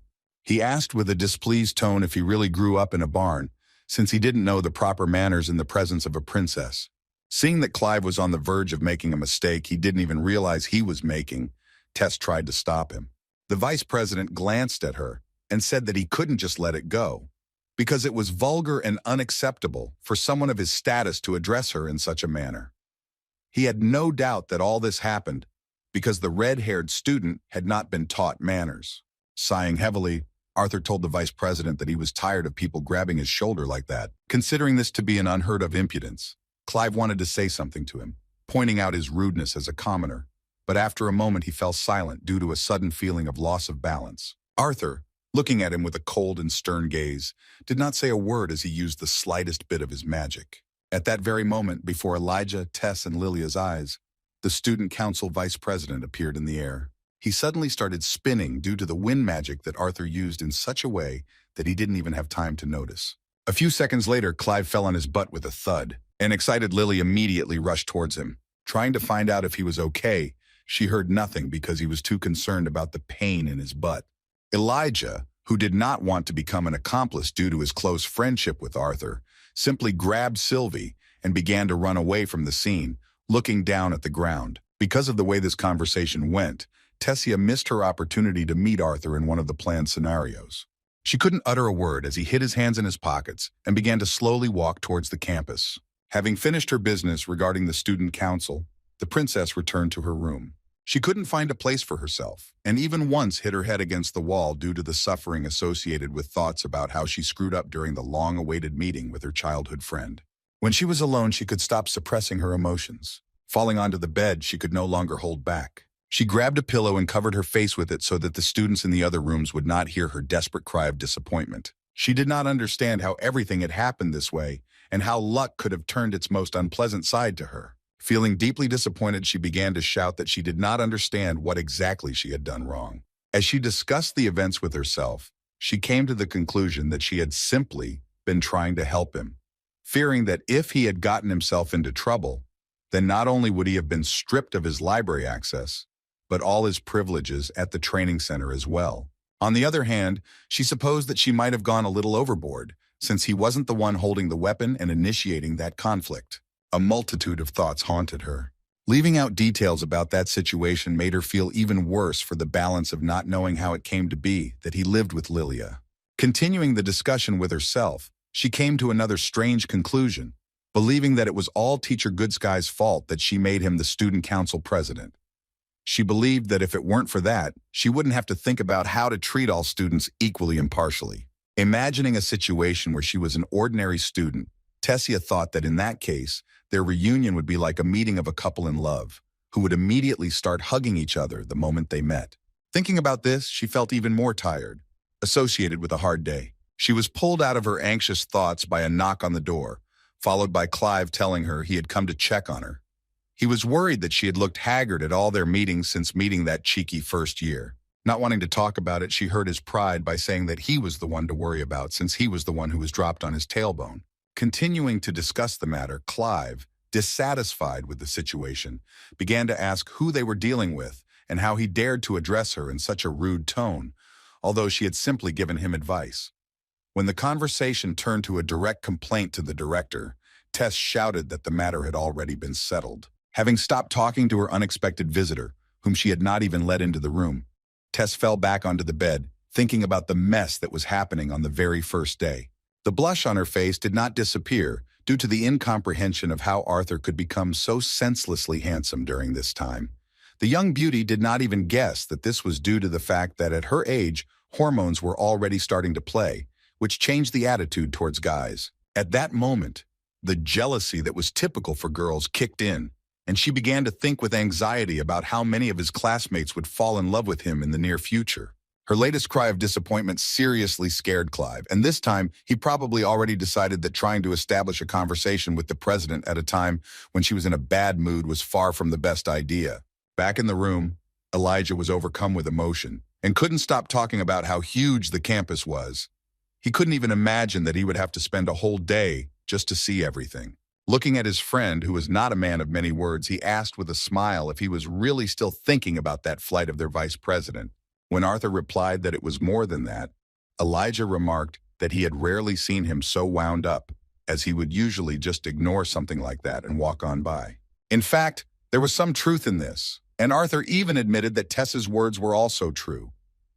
He asked with a displeased tone if he really grew up in a barn, since he didn't know the proper manners in the presence of a princess. Seeing that Clive was on the verge of making a mistake he didn't even realize he was making, Tess tried to stop him. The vice president glanced at her and said that he couldn't just let it go, because it was vulgar and unacceptable for someone of his status to address her in such a manner. He had no doubt that all this happened because the red-haired student had not been taught manners. Sighing heavily, Arthur told the vice president that he was tired of people grabbing his shoulder like that, considering this to be an unheard-of impudence. Clive wanted to say something to him, pointing out his rudeness as a commoner, but after a moment he fell silent due to a sudden feeling of loss of balance. Arthur, looking at him with a cold and stern gaze, did not say a word as he used the slightest bit of his magic. At that very moment, before Elijah, Tess, and Lilia's eyes, the student council vice president appeared in the air. He suddenly started spinning due to the wind magic that Arthur used in such a way that he didn't even have time to notice. A few seconds later, Clive fell on his butt with a thud. An excited Lily immediately rushed towards him. Trying to find out if he was okay, she heard nothing because he was too concerned about the pain in his butt. Elijah, who did not want to become an accomplice due to his close friendship with Arthur, simply grabbed Sylvie and began to run away from the scene, looking down at the ground. Because of the way this conversation went, Tessia missed her opportunity to meet Arthur in one of the planned scenarios. She couldn't utter a word as he hid his hands in his pockets and began to slowly walk towards the campus. Having finished her business regarding the student council, the princess returned to her room. She couldn't find a place for herself, and even once hit her head against the wall due to the suffering associated with thoughts about how she screwed up during the long-awaited meeting with her childhood friend. When she was alone, she could stop suppressing her emotions. Falling onto the bed, she could no longer hold back. She grabbed a pillow and covered her face with it so that the students in the other rooms would not hear her desperate cry of disappointment. She did not understand how everything had happened this way, and how luck could have turned its most unpleasant side to her. Feeling deeply disappointed, she began to shout that she did not understand what exactly she had done wrong. As she discussed the events with herself, she came to the conclusion that she had simply been trying to help him, fearing that if he had gotten himself into trouble, then not only would he have been stripped of his library access, but all his privileges at the training center as well. On the other hand, she supposed that she might have gone a little overboard, since he wasn't the one holding the weapon and initiating that conflict. A multitude of thoughts haunted her. Leaving out details about that situation made her feel even worse for the balance of not knowing how it came to be that he lived with Lilia. Continuing the discussion with herself, she came to another strange conclusion, believing that it was all Teacher Goodsky's fault that she made him the student council president. She believed that if it weren't for that, she wouldn't have to think about how to treat all students equally impartially. Imagining a situation where she was an ordinary student, Tessia thought that in that case, their reunion would be like a meeting of a couple in love, who would immediately start hugging each other the moment they met. Thinking about this, she felt even more tired, associated with a hard day. She was pulled out of her anxious thoughts by a knock on the door, followed by Clive telling her he had come to check on her. He was worried that she had looked haggard at all their meetings since meeting that cheeky first year. Not wanting to talk about it, she hurt his pride by saying that he was the one to worry about since he was the one who was dropped on his tailbone. Continuing to discuss the matter, Clive, dissatisfied with the situation, began to ask who they were dealing with and how he dared to address her in such a rude tone, although she had simply given him advice. When the conversation turned to a direct complaint to the director, Tess shouted that the matter had already been settled. Having stopped talking to her unexpected visitor, whom she had not even let into the room, Tess fell back onto the bed, thinking about the mess that was happening on the very first day. The blush on her face did not disappear due to the incomprehension of how Arthur could become so senselessly handsome during this time. The young beauty did not even guess that this was due to the fact that at her age, hormones were already starting to play, which changed the attitude towards guys. At that moment, the jealousy that was typical for girls kicked in, and she began to think with anxiety about how many of his classmates would fall in love with him in the near future. Her latest cry of disappointment seriously scared Clive, and this time he probably already decided that trying to establish a conversation with the president at a time when she was in a bad mood was far from the best idea. Back in the room, Elijah was overcome with emotion and couldn't stop talking about how huge the campus was. He couldn't even imagine that he would have to spend a whole day just to see everything. Looking at his friend, who was not a man of many words, he asked with a smile if he was really still thinking about that flight of their vice president. When Arthur replied that it was more than that, Elijah remarked that he had rarely seen him so wound up, as he would usually just ignore something like that and walk on by. In fact, there was some truth in this, and Arthur even admitted that Tess's words were also true.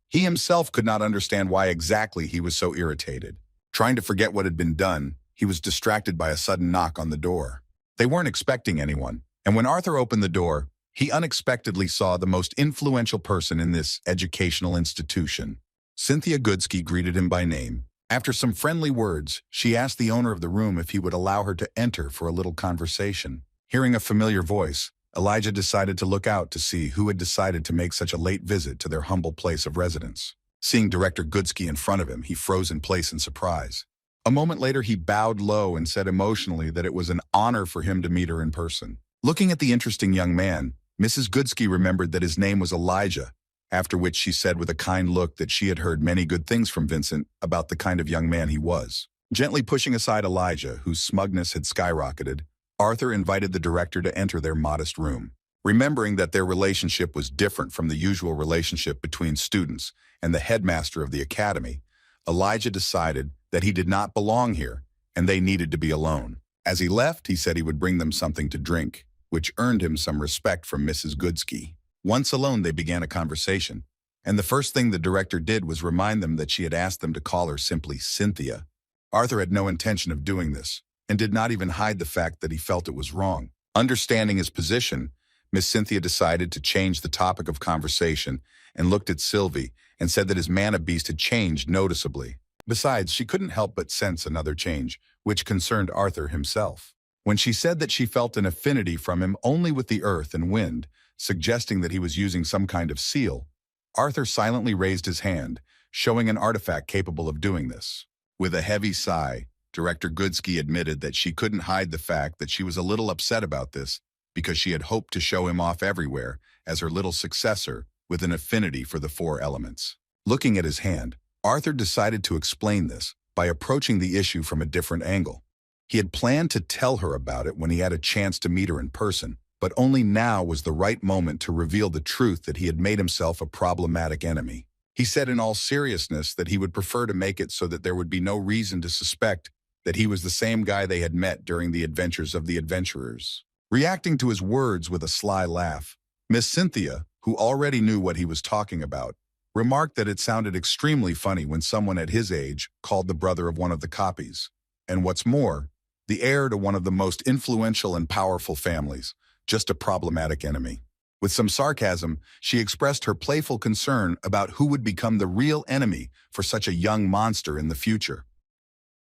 He himself could not understand why exactly he was so irritated. Trying to forget what had been done, he was distracted by a sudden knock on the door. They weren't expecting anyone, and when Arthur opened the door, he unexpectedly saw the most influential person in this educational institution. Sylvia Goodsky greeted him by name. After some friendly words, she asked the owner of the room if he would allow her to enter for a little conversation. Hearing a familiar voice, Elijah decided to look out to see who had decided to make such a late visit to their humble place of residence. Seeing Director Goodsky in front of him, he froze in place in surprise. A moment later, he bowed low and said emotionally that it was an honor for him to meet her in person. Looking at the interesting young man, Mrs. Goodsky remembered that his name was Elijah, after which she said with a kind look that she had heard many good things from Vincent about the kind of young man he was. Gently pushing aside Elijah, whose smugness had skyrocketed, Arthur invited the director to enter their modest room. Remembering that their relationship was different from the usual relationship between students and the headmaster of the academy, Elijah decided that he did not belong here, and they needed to be alone. As he left, he said he would bring them something to drink, which earned him some respect from Mrs. Goodsky. Once alone, they began a conversation, and the first thing the director did was remind them that she had asked them to call her simply Cynthia. Arthur had no intention of doing this, and did not even hide the fact that he felt it was wrong. Understanding his position, Miss Cynthia decided to change the topic of conversation and looked at Sylvie and said that his mana beast had changed noticeably. Besides, she couldn't help but sense another change, which concerned Arthur himself. When she said that she felt an affinity from him only with the earth and wind, suggesting that he was using some kind of seal, Arthur silently raised his hand, showing an artifact capable of doing this. With a heavy sigh, Director Goodsky admitted that she couldn't hide the fact that she was a little upset about this because she had hoped to show him off everywhere as her little successor with an affinity for the 4 elements. Looking at his hand, Arthur decided to explain this by approaching the issue from a different angle. He had planned to tell her about it when he had a chance to meet her in person, but only now was the right moment to reveal the truth that he had made himself a problematic enemy. He said in all seriousness that he would prefer to make it so that there would be no reason to suspect that he was the same guy they had met during the adventures of the adventurers. Reacting to his words with a sly laugh, Miss Cynthia, who already knew what he was talking about, remarked that it sounded extremely funny when someone at his age called the brother of one of the copies, and what's more, the heir to one of the most influential and powerful families, just a problematic enemy. With some sarcasm, she expressed her playful concern about who would become the real enemy for such a young monster in the future.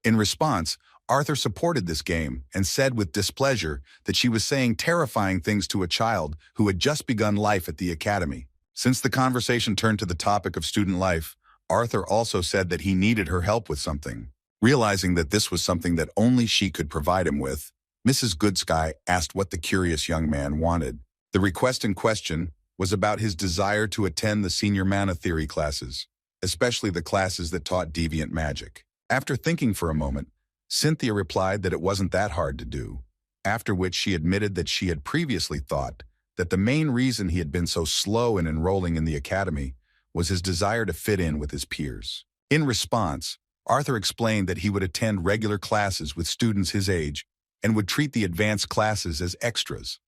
In response, Arthur supported this game and said with displeasure that she was saying terrifying things to a child who had just begun life at the academy. Since the conversation turned to the topic of student life, Arthur also said that he needed her help with something. Realizing that this was something that only she could provide him with, Mrs. Goodsky asked what the curious young man wanted. The request in question was about his desire to attend the senior mana theory classes, especially the classes that taught deviant magic. After thinking for a moment, Cynthia replied that it wasn't that hard to do, after which she admitted that she had previously thought that the main reason he had been so slow in enrolling in the academy was his desire to fit in with his peers. In response, Arthur explained that he would attend regular classes with students his age and would treat the advanced classes as extras.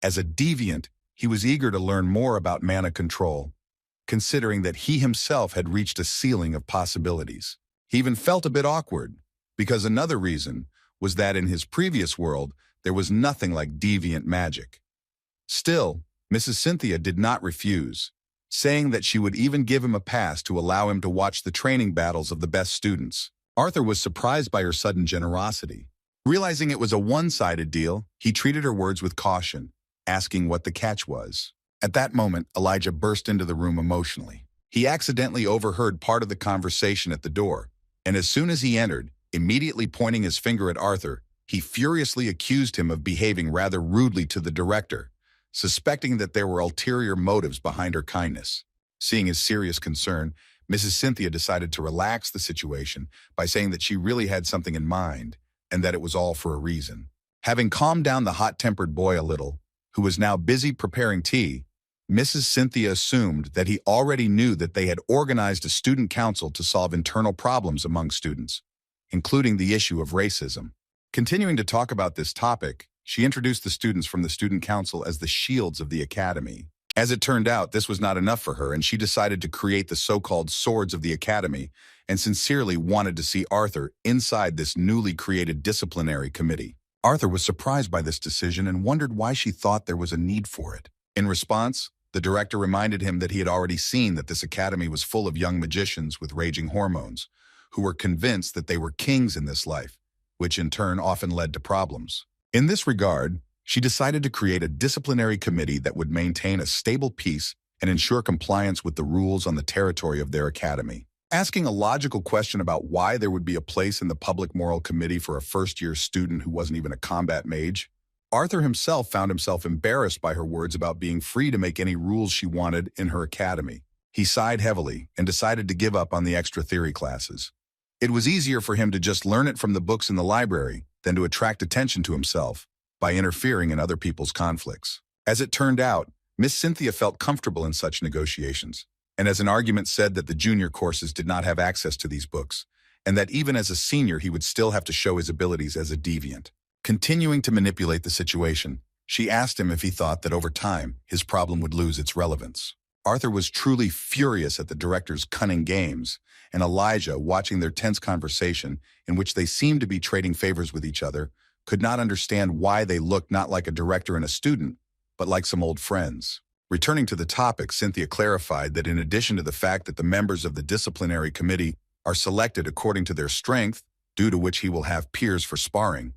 As a deviant, he was eager to learn more about mana control, considering that he himself had reached a ceiling of possibilities. He even felt a bit awkward, because another reason was that in his previous world, there was nothing like deviant magic. Still, Mrs. Cynthia did not refuse, saying that she would even give him a pass to allow him to watch the training battles of the best students. Arthur was surprised by her sudden generosity. Realizing it was a one-sided deal, he treated her words with caution, asking what the catch was. At that moment, Elijah burst into the room emotionally. He accidentally overheard part of the conversation at the door, and as soon as he entered, immediately pointing his finger at Arthur, he furiously accused him of behaving rather rudely to the director, suspecting that there were ulterior motives behind her kindness. Seeing his serious concern, Mrs. Cynthia decided to relax the situation by saying that she really had something in mind and that it was all for a reason. Having calmed down the hot-tempered boy a little, who was now busy preparing tea, Mrs. Cynthia assumed that he already knew that they had organized a student council to solve internal problems among students, including the issue of racism. Continuing to talk about this topic, she introduced the students from the student council as the shields of the academy. As it turned out, this was not enough for her, and she decided to create the so-called swords of the academy and sincerely wanted to see Arthur inside this newly created disciplinary committee. Arthur was surprised by this decision and wondered why she thought there was a need for it. In response, the director reminded him that he had already seen that this academy was full of young magicians with raging hormones, who were convinced that they were kings in this life, which in turn often led to problems. In this regard, she decided to create a disciplinary committee that would maintain a stable peace and ensure compliance with the rules on the territory of their academy. Asking a logical question about why there would be a place in the public moral committee for a first-year student who wasn't even a combat mage, Arthur himself found himself embarrassed by her words about being free to make any rules she wanted in her academy. He sighed heavily and decided to give up on the extra theory classes. It was easier for him to just learn it from the books in the library than to attract attention to himself by interfering in other people's conflicts. As it turned out, Miss Cynthia felt comfortable in such negotiations, and as an argument said that the junior courses did not have access to these books, and that even as a senior he would still have to show his abilities as a deviant. Continuing to manipulate the situation, she asked him if he thought that over time his problem would lose its relevance. Arthur was truly furious at the director's cunning games, and Elijah, watching their tense conversation in which they seemed to be trading favors with each other, could not understand why they looked not like a director and a student, but like some old friends. Returning to the topic, Cynthia clarified that in addition to the fact that the members of the disciplinary committee are selected according to their strength, due to which he will have peers for sparring,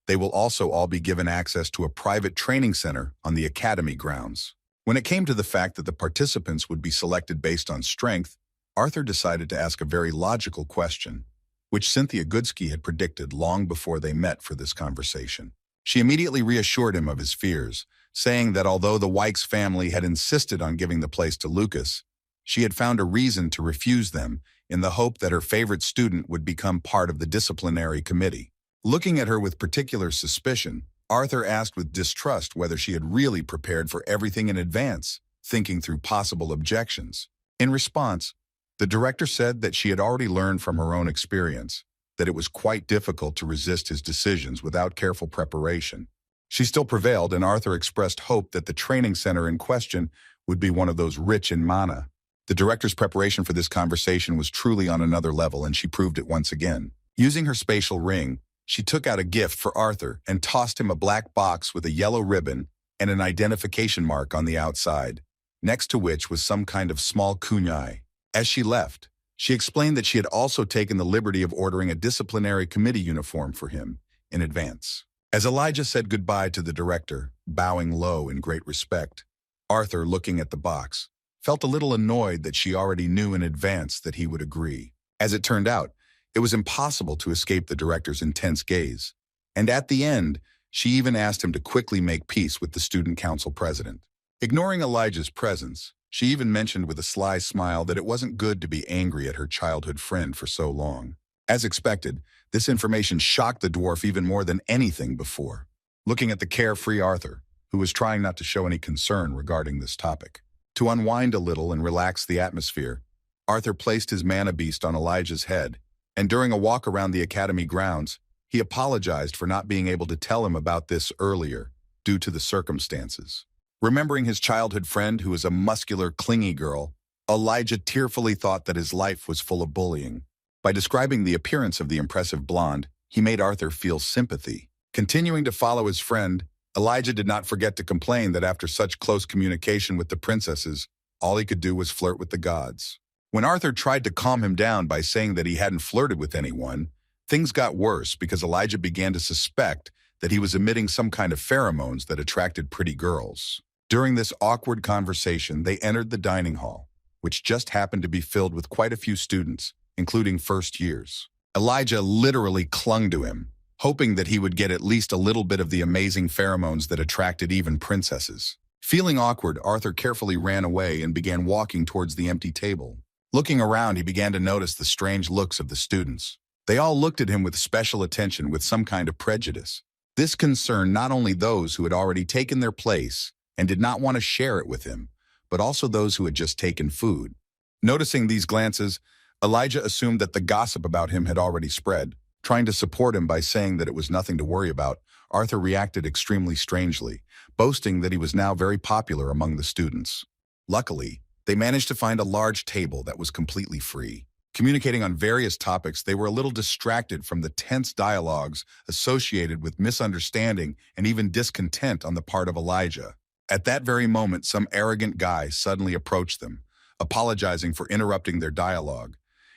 they will also all be given access to a private training center on the academy grounds. When it came to the fact that the participants would be selected based on strength, Arthur decided to ask a very logical question, which Cynthia Goodsky had predicted long before they met for this conversation. She immediately reassured him of his fears, saying that although the Wykes family had insisted on giving the place to Lucas, she had found a reason to refuse them in the hope that her favorite student would become part of the disciplinary committee. Looking at her with particular suspicion, Arthur asked with distrust whether she had really prepared for everything in advance, thinking through possible objections. In response, the director said that she had already learned from her own experience that it was quite difficult to resist his decisions without careful preparation. She still prevailed, and Arthur expressed hope that the training center in question would be one of those rich in mana. The director's preparation for this conversation was truly on another level, and she proved it once again. Using her spatial ring, she took out a gift for Arthur and tossed him a black box with a yellow ribbon and an identification mark on the outside, next to which was some kind of small kunai. As she left, she explained that she had also taken the liberty of ordering a disciplinary committee uniform for him in advance. As Elijah said goodbye to the director, bowing low in great respect, Arthur, looking at the box, felt a little annoyed that she already knew in advance that he would agree. As it turned out, it was impossible to escape the director's intense gaze, and at the end, she even asked him to quickly make peace with the student council president. Ignoring Elijah's presence, she even mentioned with a sly smile that it wasn't good to be angry at her childhood friend for so long. As expected, this information shocked the dwarf even more than anything before. Looking at the carefree Arthur, who was trying not to show any concern regarding this topic. To unwind a little and relax the atmosphere, Arthur placed his mana beast on Elijah's head, and during a walk around the academy grounds, he apologized for not being able to tell him about this earlier, due to the circumstances. Remembering his childhood friend, who was a muscular, clingy girl, Elijah tearfully thought that his life was full of bullying. By describing the appearance of the impressive blonde, he made Arthur feel sympathy. Continuing to follow his friend, Elijah did not forget to complain that after such close communication with the princesses, all he could do was flirt with the gods. When Arthur tried to calm him down by saying that he hadn't flirted with anyone, things got worse because Elijah began to suspect that he was emitting some kind of pheromones that attracted pretty girls. During this awkward conversation, they entered the dining hall, which just happened to be filled with quite a few students, including first years. Elijah literally clung to him, hoping that he would get at least a little bit of the amazing pheromones that attracted even princesses. Feeling awkward, Arthur carefully ran away and began walking towards the empty table. Looking around, he began to notice the strange looks of the students. They all looked at him with special attention, with some kind of prejudice. This concerned not only those who had already taken their place and did not want to share it with him, but also those who had just taken food. Noticing these glances, Elijah assumed that the gossip about him had already spread. Trying to support him by saying that it was nothing to worry about, Arthur reacted extremely strangely, boasting that he was now very popular among the students. Luckily, they managed to find a large table that was completely free. Communicating on various topics, they were a little distracted from the tense dialogues associated with misunderstanding and even discontent on the part of Elijah. At that very moment, some arrogant guy suddenly approached them, apologizing for interrupting their dialogue,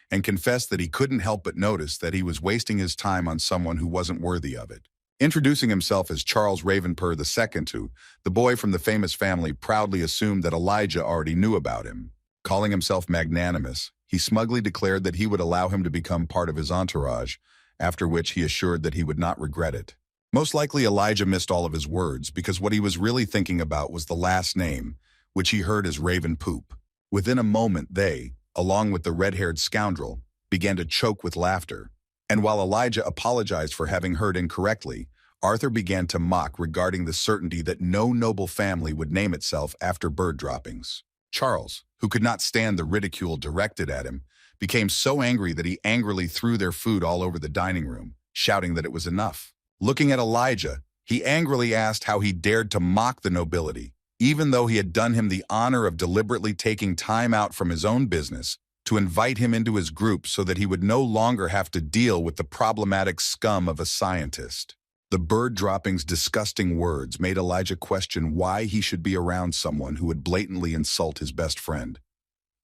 and confessed that he couldn't help but notice that he was wasting his time on someone who wasn't worthy of it. Introducing himself as Charles Ravenpur II, the boy from the famous family proudly assumed that Elijah already knew about him. Calling himself magnanimous, he smugly declared that he would allow him to become part of his entourage, after which he assured that he would not regret it. Most likely Elijah missed all of his words, because what he was really thinking about was the last name, which he heard as Raven Poop. Within a moment they, along with the red-haired scoundrel, began to choke with laughter. And while Elijah apologized for having heard incorrectly, Arthur began to mock regarding the certainty that no noble family would name itself after bird droppings. Charles, who could not stand the ridicule directed at him, became so angry that he angrily threw their food all over the dining room, shouting that it was enough. Looking at Elijah, he angrily asked how he dared to mock the nobility, even though he had done him the honor of deliberately taking time out from his own business to invite him into his group so that he would no longer have to deal with the problematic scum of a scientist. The bird dropping's disgusting words made Elijah question why he should be around someone who would blatantly insult his best friend.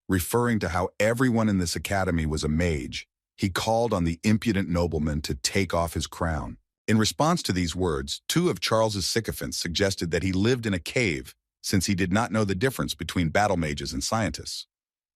Referring to how everyone in this academy was a mage, he called on the impudent nobleman to take off his crown. In response to these words, two of Charles's sycophants suggested that he lived in a cave, since he did not know the difference between battle mages and scientists.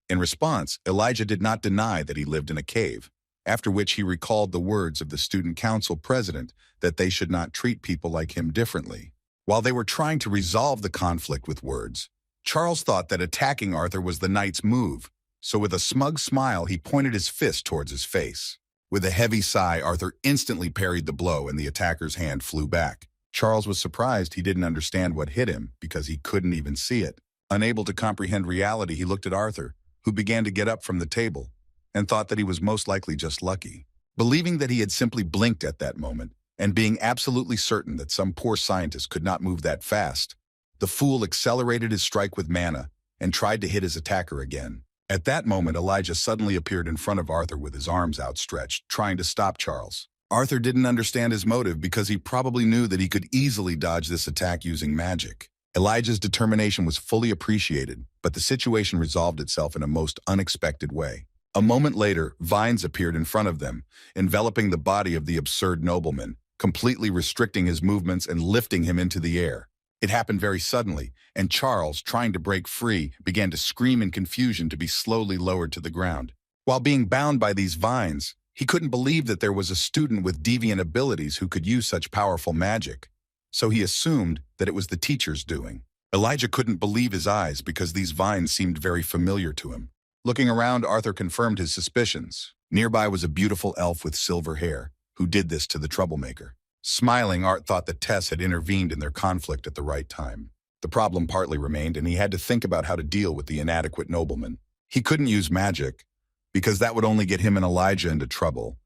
In response, Elijah did not deny that he lived in a cave, after which he recalled the words of the student council president that they should not treat people like him differently. While they were trying to resolve the conflict with words, Charles thought that attacking Arthur was the knight's move, so with a smug smile he pointed his fist towards his face. With a heavy sigh, Arthur instantly parried the blow and the attacker's hand flew back. Charles was surprised he didn't understand what hit him because he couldn't even see it. Unable to comprehend reality, he looked at Arthur, who began to get up from the table, and thought that he was most likely just lucky. Believing that he had simply blinked at that moment, and being absolutely certain that some poor scientist could not move that fast, the fool accelerated his strike with mana and tried to hit his attacker again. At that moment, Elijah suddenly appeared in front of Arthur with his arms outstretched, trying to stop Charles. Arthur didn't understand his motive because he probably knew that he could easily dodge this attack using magic. Elijah's determination was fully appreciated, but the situation resolved itself in a most unexpected way. A moment later, vines appeared in front of them, enveloping the body of the absurd nobleman, completely restricting his movements and lifting him into the air. It happened very suddenly, and Charles, trying to break free, began to scream in confusion to be slowly lowered to the ground. While being bound by these vines, he couldn't believe that there was a student with deviant abilities who could use such powerful magic, so he assumed that it was the teacher's doing. Elijah couldn't believe his eyes because these vines seemed very familiar to him. Looking around, Arthur confirmed his suspicions. Nearby was a beautiful elf with silver hair, who did this to the troublemaker. Smiling, Art thought that Tess had intervened in their conflict at the right time. The problem partly remained, and he had to think about how to deal with the inadequate nobleman. He couldn't use magic, because that would only get him and Elijah into trouble,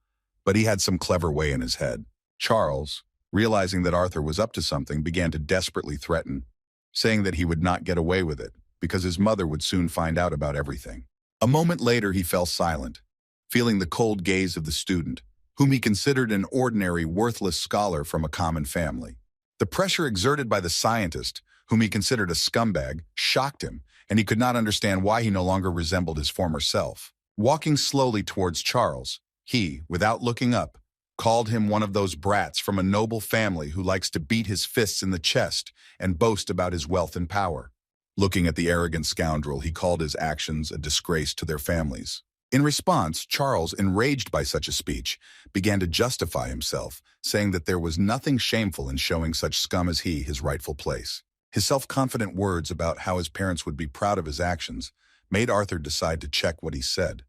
but he had some clever way in his head. Charles, realizing that Arthur was up to something, began to desperately threaten, saying that he would not get away with it, because his mother would soon find out about everything. A moment later, he fell silent, feeling the cold gaze of the student, whom he considered an ordinary, worthless scholar from a common family. The pressure exerted by the scientist, whom he considered a scumbag, shocked him, and he could not understand why he no longer resembled his former self. Walking slowly towards Charles, he, without looking up, called him one of those brats from a noble family who likes to beat his fists in the chest and boast about his wealth and power. Looking at the arrogant scoundrel, he called his actions a disgrace to their families. In response, Charles, enraged by such a speech, began to justify himself, saying that there was nothing shameful in showing such scum as he his rightful place. His self-confident words about how his parents would be proud of his actions made Arthur decide to check what he said.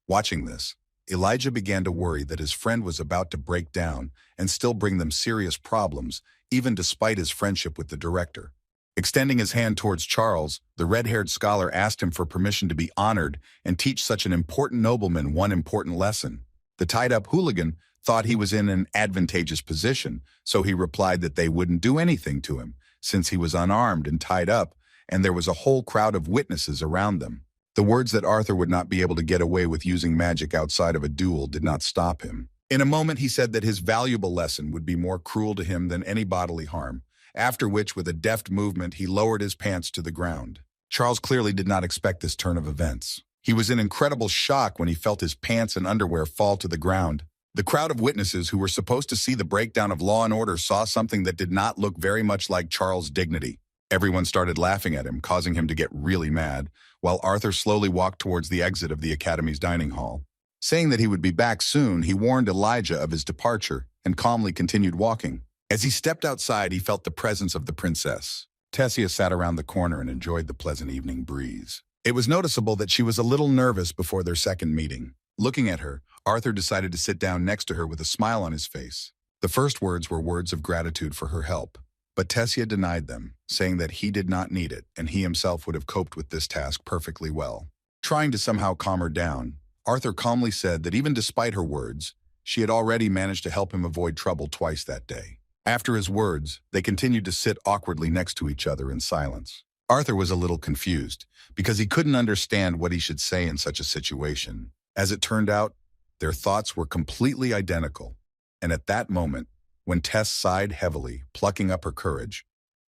Watching this, Elijah began to worry that his friend was about to break down and still bring them serious problems, even despite his friendship with the director. Extending his hand towards Charles, the red-haired scholar asked him for permission to be honored and teach such an important nobleman one important lesson. The tied-up hooligan thought he was in an advantageous position, so he replied that they wouldn't do anything to him, since he was unarmed and tied up, and there was a whole crowd of witnesses around them. The words that Arthur would not be able to get away with using magic outside of a duel did not stop him. In a moment, he said that his valuable lesson would be more cruel to him than any bodily harm, after which, with a deft movement, he lowered his pants to the ground. Charles clearly did not expect this turn of events. He was in incredible shock when he felt his pants and underwear fall to the ground. The crowd of witnesses who were supposed to see the breakdown of law and order saw something that did not look very much like Charles' dignity. Everyone started laughing at him, causing him to get really mad, while Arthur slowly walked towards the exit of the Academy's dining hall. Saying that he would be back soon, he warned Elijah of his departure and calmly continued walking. As he stepped outside, he felt the presence of the princess. Tessia sat around the corner and enjoyed the pleasant evening breeze. It was noticeable that she was a little nervous before their second meeting. Looking at her, Arthur decided to sit down next to her with a smile on his face. The first words were words of gratitude for her help, but Tessia denied them, saying that he did not need it and he himself would have coped with this task perfectly well. Trying to somehow calm her down, Arthur calmly said that even despite her words, she had already managed to help him avoid trouble twice that day. After his words, they continued to sit awkwardly next to each other in silence. Arthur was a little confused, because he couldn't understand what he should say in such a situation. As it turned out, their thoughts were completely identical, and at that moment, when Tess sighed heavily, plucking up her courage,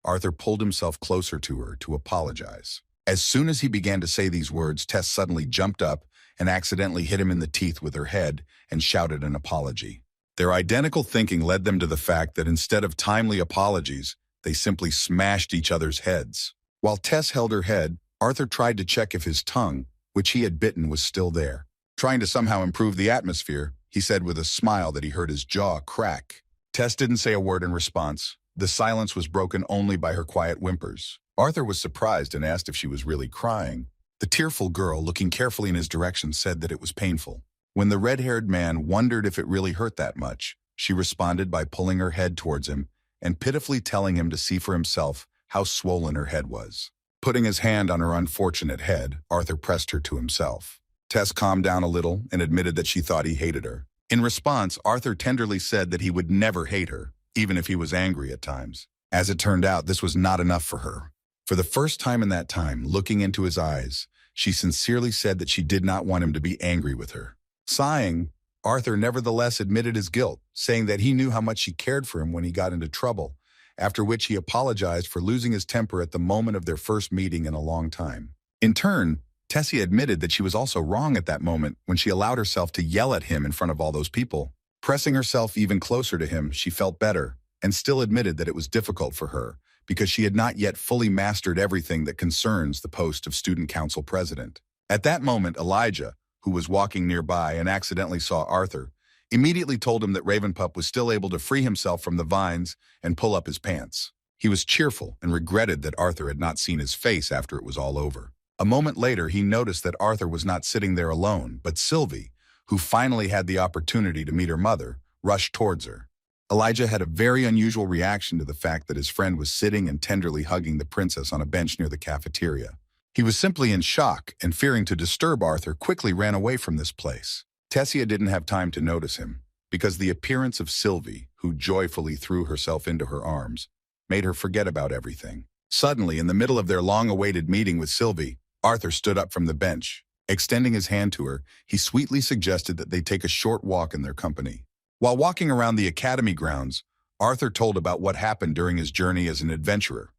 Arthur pulled himself closer to her to apologize. As soon as he began to say these words, Tess suddenly jumped up and accidentally hit him in the teeth with her head and shouted an apology. Their identical thinking led them to the fact that instead of timely apologies, they simply smashed each other's heads. While Tess held her head, Arthur tried to check if his tongue, which he had bitten, was still there. Trying to somehow improve the atmosphere, he said with a smile that he heard his jaw crack. Tess didn't say a word in response. The silence was broken only by her quiet whimpers. Arthur was surprised and asked if she was really crying. The tearful girl, looking carefully in his direction, said that it was painful. When the red-haired man wondered if it really hurt that much, she responded by pulling her head towards him and pitifully telling him to see for himself how swollen her head was. Putting his hand on her unfortunate head, Arthur pressed her to himself. Tess calmed down a little and admitted that she thought he hated her. In response, Arthur tenderly said that he would never hate her, even if he was angry at times. As it turned out, this was not enough for her. For the first time in that time, looking into his eyes, she sincerely said that she did not want him to be angry with her. Sighing, Arthur nevertheless admitted his guilt, saying that he knew how much she cared for him when he got into trouble, after which he apologized for losing his temper at the moment of their first meeting in a long time. In turn, Tessie admitted that she was also wrong at that moment when she allowed herself to yell at him in front of all those people. Pressing herself even closer to him, she felt better, and still admitted that it was difficult for her, because she had not yet fully mastered everything that concerns the post of student council president. At that moment, Elijah, who was walking nearby and accidentally saw Arthur, immediately told him that Ravenpup was still able to free himself from the vines and pull up his pants. He was cheerful and regretted that Arthur had not seen his face after it was all over. A moment later, he noticed that Arthur was not sitting there alone, but Sylvie, who finally had the opportunity to meet her mother, rushed towards her. Elijah had a very unusual reaction to the fact that his friend was sitting and tenderly hugging the princess on a bench near the cafeteria. He was simply in shock and, fearing to disturb Arthur, quickly ran away from this place. Tessia didn't have time to notice him, because the appearance of Sylvie, who joyfully threw herself into her arms, made her forget about everything. Suddenly, in the middle of their long-awaited meeting with Sylvie, Arthur stood up from the bench. Extending his hand to her, he sweetly suggested that they take a short walk in their company. While walking around the academy grounds, Arthur told about what happened during his journey as an adventurer.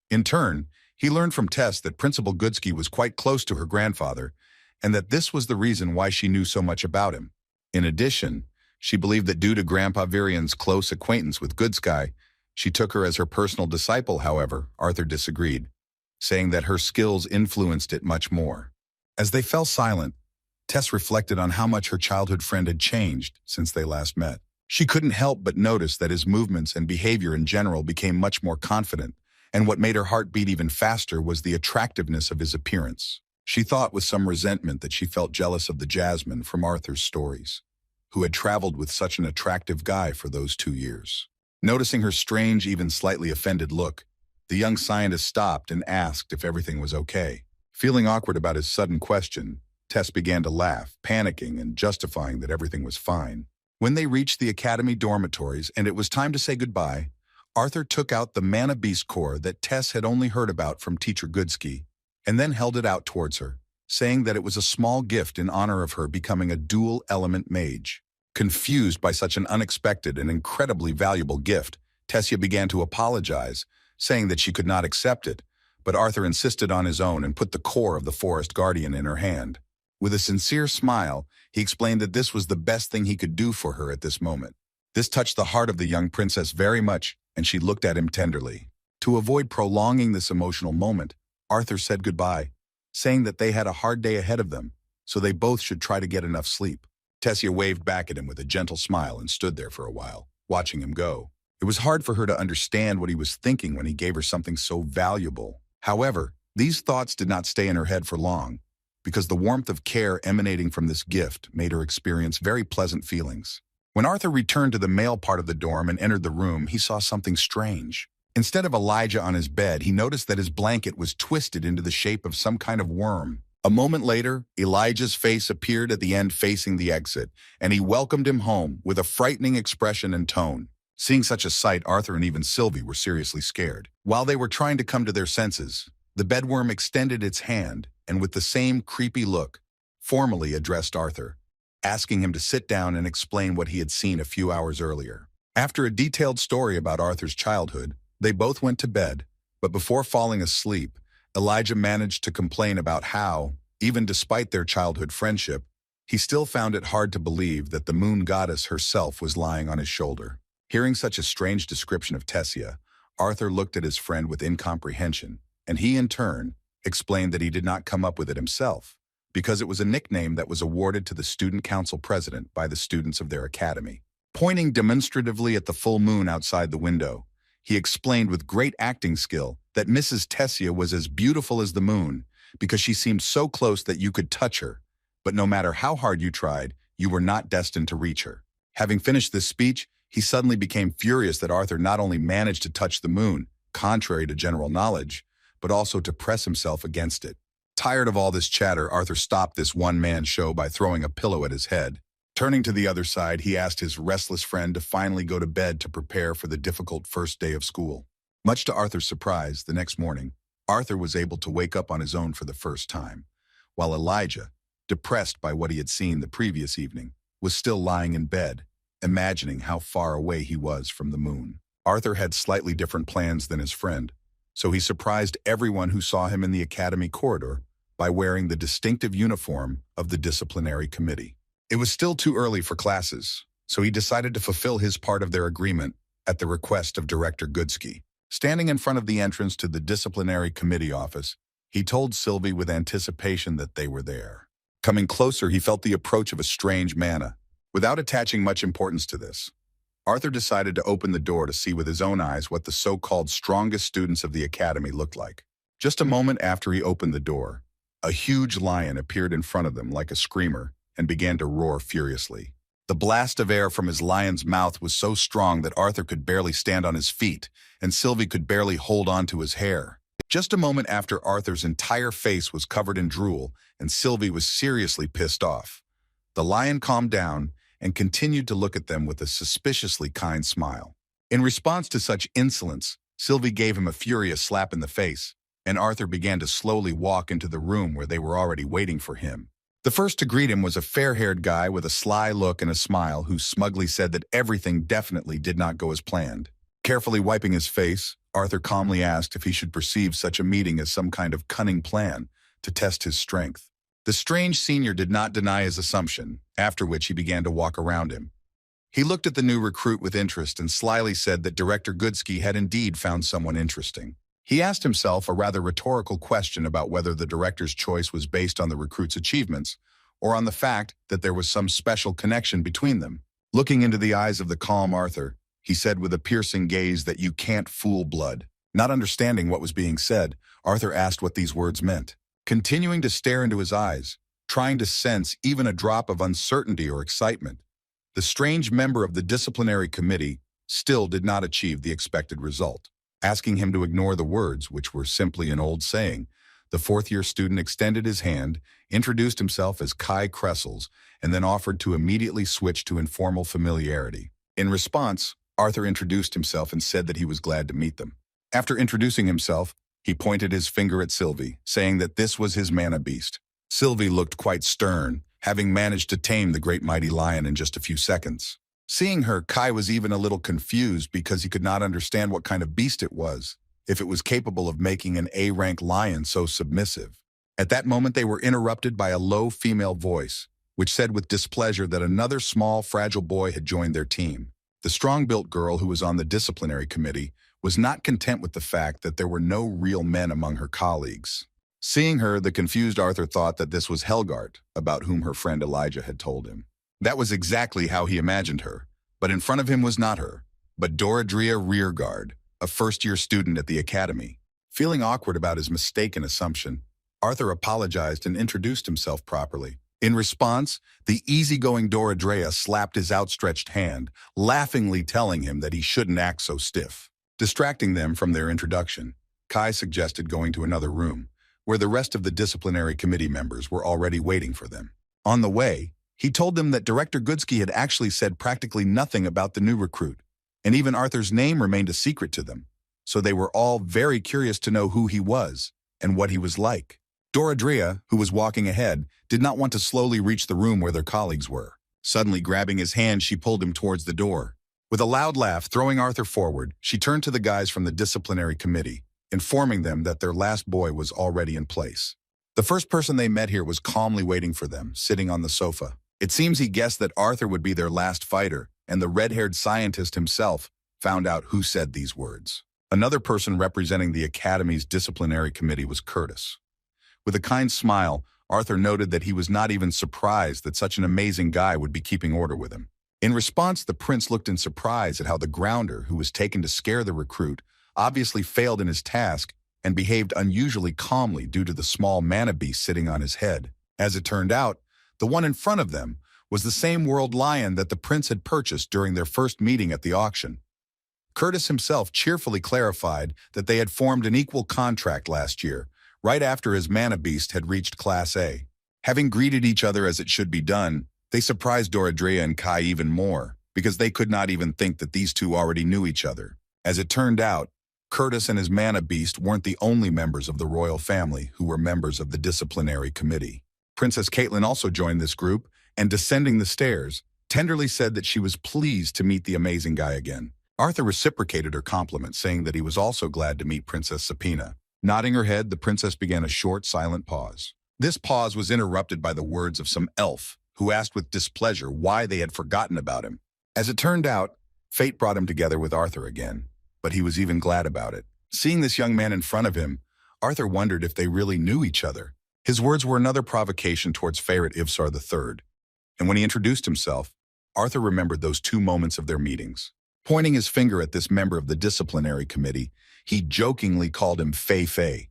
In turn, he learned from Tess that Principal Goodsky was quite close to her grandfather, and that this was the reason why she knew so much about him. In addition, she believed that due to Grandpa Viran's close acquaintance with Goodsky, she took her as her personal disciple. However, Arthur disagreed, saying that her skills influenced it much more. As they fell silent, Tess reflected on how much her childhood friend had changed since they last met. She couldn't help but notice that his movements and behavior in general became much more confident, and what made her heart beat even faster was the attractiveness of his appearance. She thought with some resentment that she felt jealous of the Jasmine from Arthur's stories, who had traveled with such an attractive guy for those 2 years. Noticing her strange, even slightly offended look, the young scientist stopped and asked if everything was okay. Feeling awkward about his sudden question, Tess began to laugh, panicking and justifying that everything was fine. When they reached the academy dormitories and it was time to say goodbye, Arthur took out the Mana Beast core that Tess had only heard about from Teacher Goodsky, and then held it out towards her, saying that it was a small gift in honor of her becoming a dual-element mage. Confused by such an unexpected and incredibly valuable gift, Tessia began to apologize, saying that she could not accept it, but Arthur insisted on his own and put the core of the Forest Guardian in her hand. With a sincere smile, he explained that this was the best thing he could do for her at this moment. This touched the heart of the young princess very much, and she looked at him tenderly. To avoid prolonging this emotional moment, Arthur said goodbye, saying that they had a hard day ahead of them, so they both should try to get enough sleep. Tessia waved back at him with a gentle smile and stood there for a while, watching him go. It was hard for her to understand what he was thinking when he gave her something so valuable. However, these thoughts did not stay in her head for long, because the warmth of care emanating from this gift made her experience very pleasant feelings. When Arthur returned to the male part of the dorm and entered the room, he saw something strange. Instead of Elijah on his bed, he noticed that his blanket was twisted into the shape of some kind of worm. A moment later, Elijah's face appeared at the end facing the exit, and he welcomed him home with a frightening expression and tone. Seeing such a sight, Arthur and even Sylvie were seriously scared. While they were trying to come to their senses, the bedworm extended its hand, and with the same creepy look, formally addressed Arthur, asking him to sit down and explain what he had seen a few hours earlier. After a detailed story about Arthur's childhood, they both went to bed, but before falling asleep, Elijah managed to complain about how, even despite their childhood friendship, he still found it hard to believe that the moon goddess herself was lying on his shoulder. Hearing such a strange description of Tessia, Arthur looked at his friend with incomprehension, and he, in turn, explained that he did not come up with it himself, because it was a nickname that was awarded to the student council president by the students of their academy. Pointing demonstratively at the full moon outside the window, he explained with great acting skill that Mrs. Tessia was as beautiful as the moon because she seemed so close that you could touch her, but no matter how hard you tried, you were not destined to reach her. Having finished this speech, he suddenly became furious that Arthur not only managed to touch the moon, contrary to general knowledge, but also to press himself against it. Tired of all this chatter, Arthur stopped this one-man show by throwing a pillow at his head. Turning to the other side, he asked his restless friend to finally go to bed to prepare for the difficult first day of school. Much to Arthur's surprise, the next morning, Arthur was able to wake up on his own for the first time, while Elijah, depressed by what he had seen the previous evening, was still lying in bed, imagining how far away he was from the moon. Arthur had slightly different plans than his friend, so he surprised everyone who saw him in the academy corridor by wearing the distinctive uniform of the disciplinary committee. It was still too early for classes, so he decided to fulfill his part of their agreement at the request of Director Goodsky. Standing in front of the entrance to the disciplinary committee office, he told Sylvie with anticipation that they were there. Coming closer, he felt the approach of a strange manna. Without attaching much importance to this, Arthur decided to open the door to see with his own eyes what the so-called strongest students of the academy looked like. Just a moment after he opened the door, a huge lion appeared in front of them like a screamer and began to roar furiously. The blast of air from his lion's mouth was so strong that Arthur could barely stand on his feet, and Sylvie could barely hold on to his hair. Just a moment after, Arthur's entire face was covered in drool, and Sylvie was seriously pissed off. The lion calmed down and continued to look at them with a suspiciously kind smile. In response to such insolence, Sylvie gave him a furious slap in the face, and Arthur began to slowly walk into the room where they were already waiting for him. The first to greet him was a fair-haired guy with a sly look and a smile who smugly said that everything definitely did not go as planned. Carefully wiping his face, Arthur calmly asked if he should perceive such a meeting as some kind of cunning plan to test his strength. The strange senior did not deny his assumption, after which he began to walk around him. He looked at the new recruit with interest and slyly said that Director Goodsky had indeed found someone interesting. He asked himself a rather rhetorical question about whether the director's choice was based on the recruit's achievements or on the fact that there was some special connection between them. Looking into the eyes of the calm Arthur, he said with a piercing gaze that you can't fool blood. Not understanding what was being said, Arthur asked what these words meant. Continuing to stare into his eyes, trying to sense even a drop of uncertainty or excitement, the strange member of the disciplinary committee still did not achieve the expected result. Asking him to ignore the words, which were simply an old saying, the fourth-year student extended his hand, introduced himself as Kai Kressels, and then offered to immediately switch to informal familiarity. In response, Arthur introduced himself and said that he was glad to meet them. After introducing himself, he pointed his finger at Sylvie, saying that this was his mana beast. Sylvie looked quite stern, having managed to tame the great mighty lion in just a few seconds. Seeing her, Kai was even a little confused because he could not understand what kind of beast it was, if it was capable of making an A-rank lion so submissive. At that moment, they were interrupted by a low female voice, which said with displeasure that another small, fragile boy had joined their team. The strong-built girl who was on the disciplinary committee was not content with the fact that there were no real men among her colleagues. Seeing her, the confused Arthur thought that this was Helgart, about whom her friend Elijah had told him. That was exactly how he imagined her, but in front of him was not her, but Doradria Rearguard, a first-year student at the academy. Feeling awkward about his mistaken assumption, Arthur apologized and introduced himself properly. In response, the easygoing Doradrea slapped his outstretched hand, laughingly telling him that he shouldn't act so stiff. Distracting them from their introduction, Kai suggested going to another room, where the rest of the disciplinary committee members were already waiting for them. On the way, he told them that Director Goodsky had actually said practically nothing about the new recruit, and even Arthur's name remained a secret to them, so they were all very curious to know who he was and what he was like. Doradria, who was walking ahead, did not want to slowly reach the room where their colleagues were. Suddenly grabbing his hand, she pulled him towards the door. With a loud laugh, throwing Arthur forward, she turned to the guys from the disciplinary committee, informing them that their last boy was already in place. The first person they met here was calmly waiting for them, sitting on the sofa. It seems he guessed that Arthur would be their last fighter, and the red-haired scientist himself found out who said these words. Another person representing the Academy's disciplinary committee was Curtis. With a kind smile, Arthur noted that he was not even surprised that such an amazing guy would be keeping order with him. In response, the prince looked in surprise at how the grounder, who was taken to scare the recruit, obviously failed in his task and behaved unusually calmly due to the small mana beast sitting on his head. As it turned out, the one in front of them was the same world lion that the prince had purchased during their first meeting at the auction. Curtis himself cheerfully clarified that they had formed an equal contract last year, right after his mana beast had reached Class A. Having greeted each other as it should be done, they surprised Doradrea and Kai even more, because they could not even think that these two already knew each other. As it turned out, Curtis and his mana beast weren't the only members of the royal family who were members of the disciplinary committee. Princess Caitlin also joined this group, and descending the stairs, tenderly said that she was pleased to meet the amazing guy again. Arthur reciprocated her compliment, saying that he was also glad to meet Princess Sapina. Nodding her head, the princess began a short, silent pause. This pause was interrupted by the words of some elf, who asked with displeasure why they had forgotten about him. As it turned out, fate brought him together with Arthur again, but he was even glad about it. Seeing this young man in front of him, Arthur wondered if they really knew each other. His words were another provocation towards Ferret Ivsar III, and when he introduced himself, Arthur remembered those 2 moments of their meetings. Pointing his finger at this member of the disciplinary committee, he jokingly called him Fei,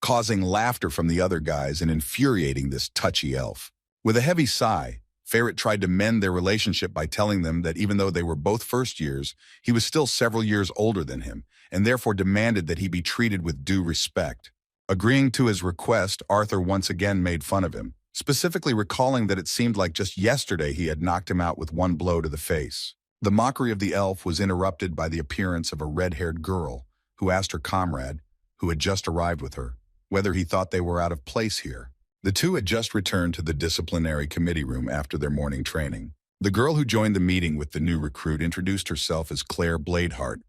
causing laughter from the other guys and infuriating this touchy elf. With a heavy sigh, Ferret tried to mend their relationship by telling them that even though they were both first years, he was still several years older than him, and therefore demanded that he be treated with due respect. Agreeing to his request, Arthur once again made fun of him, specifically recalling that it seemed like just yesterday he had knocked him out with 1 blow to the face. The mockery of the elf was interrupted by the appearance of a red-haired girl, who asked her comrade, who had just arrived with her, whether he thought they were out of place here. The two had just returned to the disciplinary committee room after their morning training. The girl who joined the meeting with the new recruit introduced herself as Claire Bladeheart,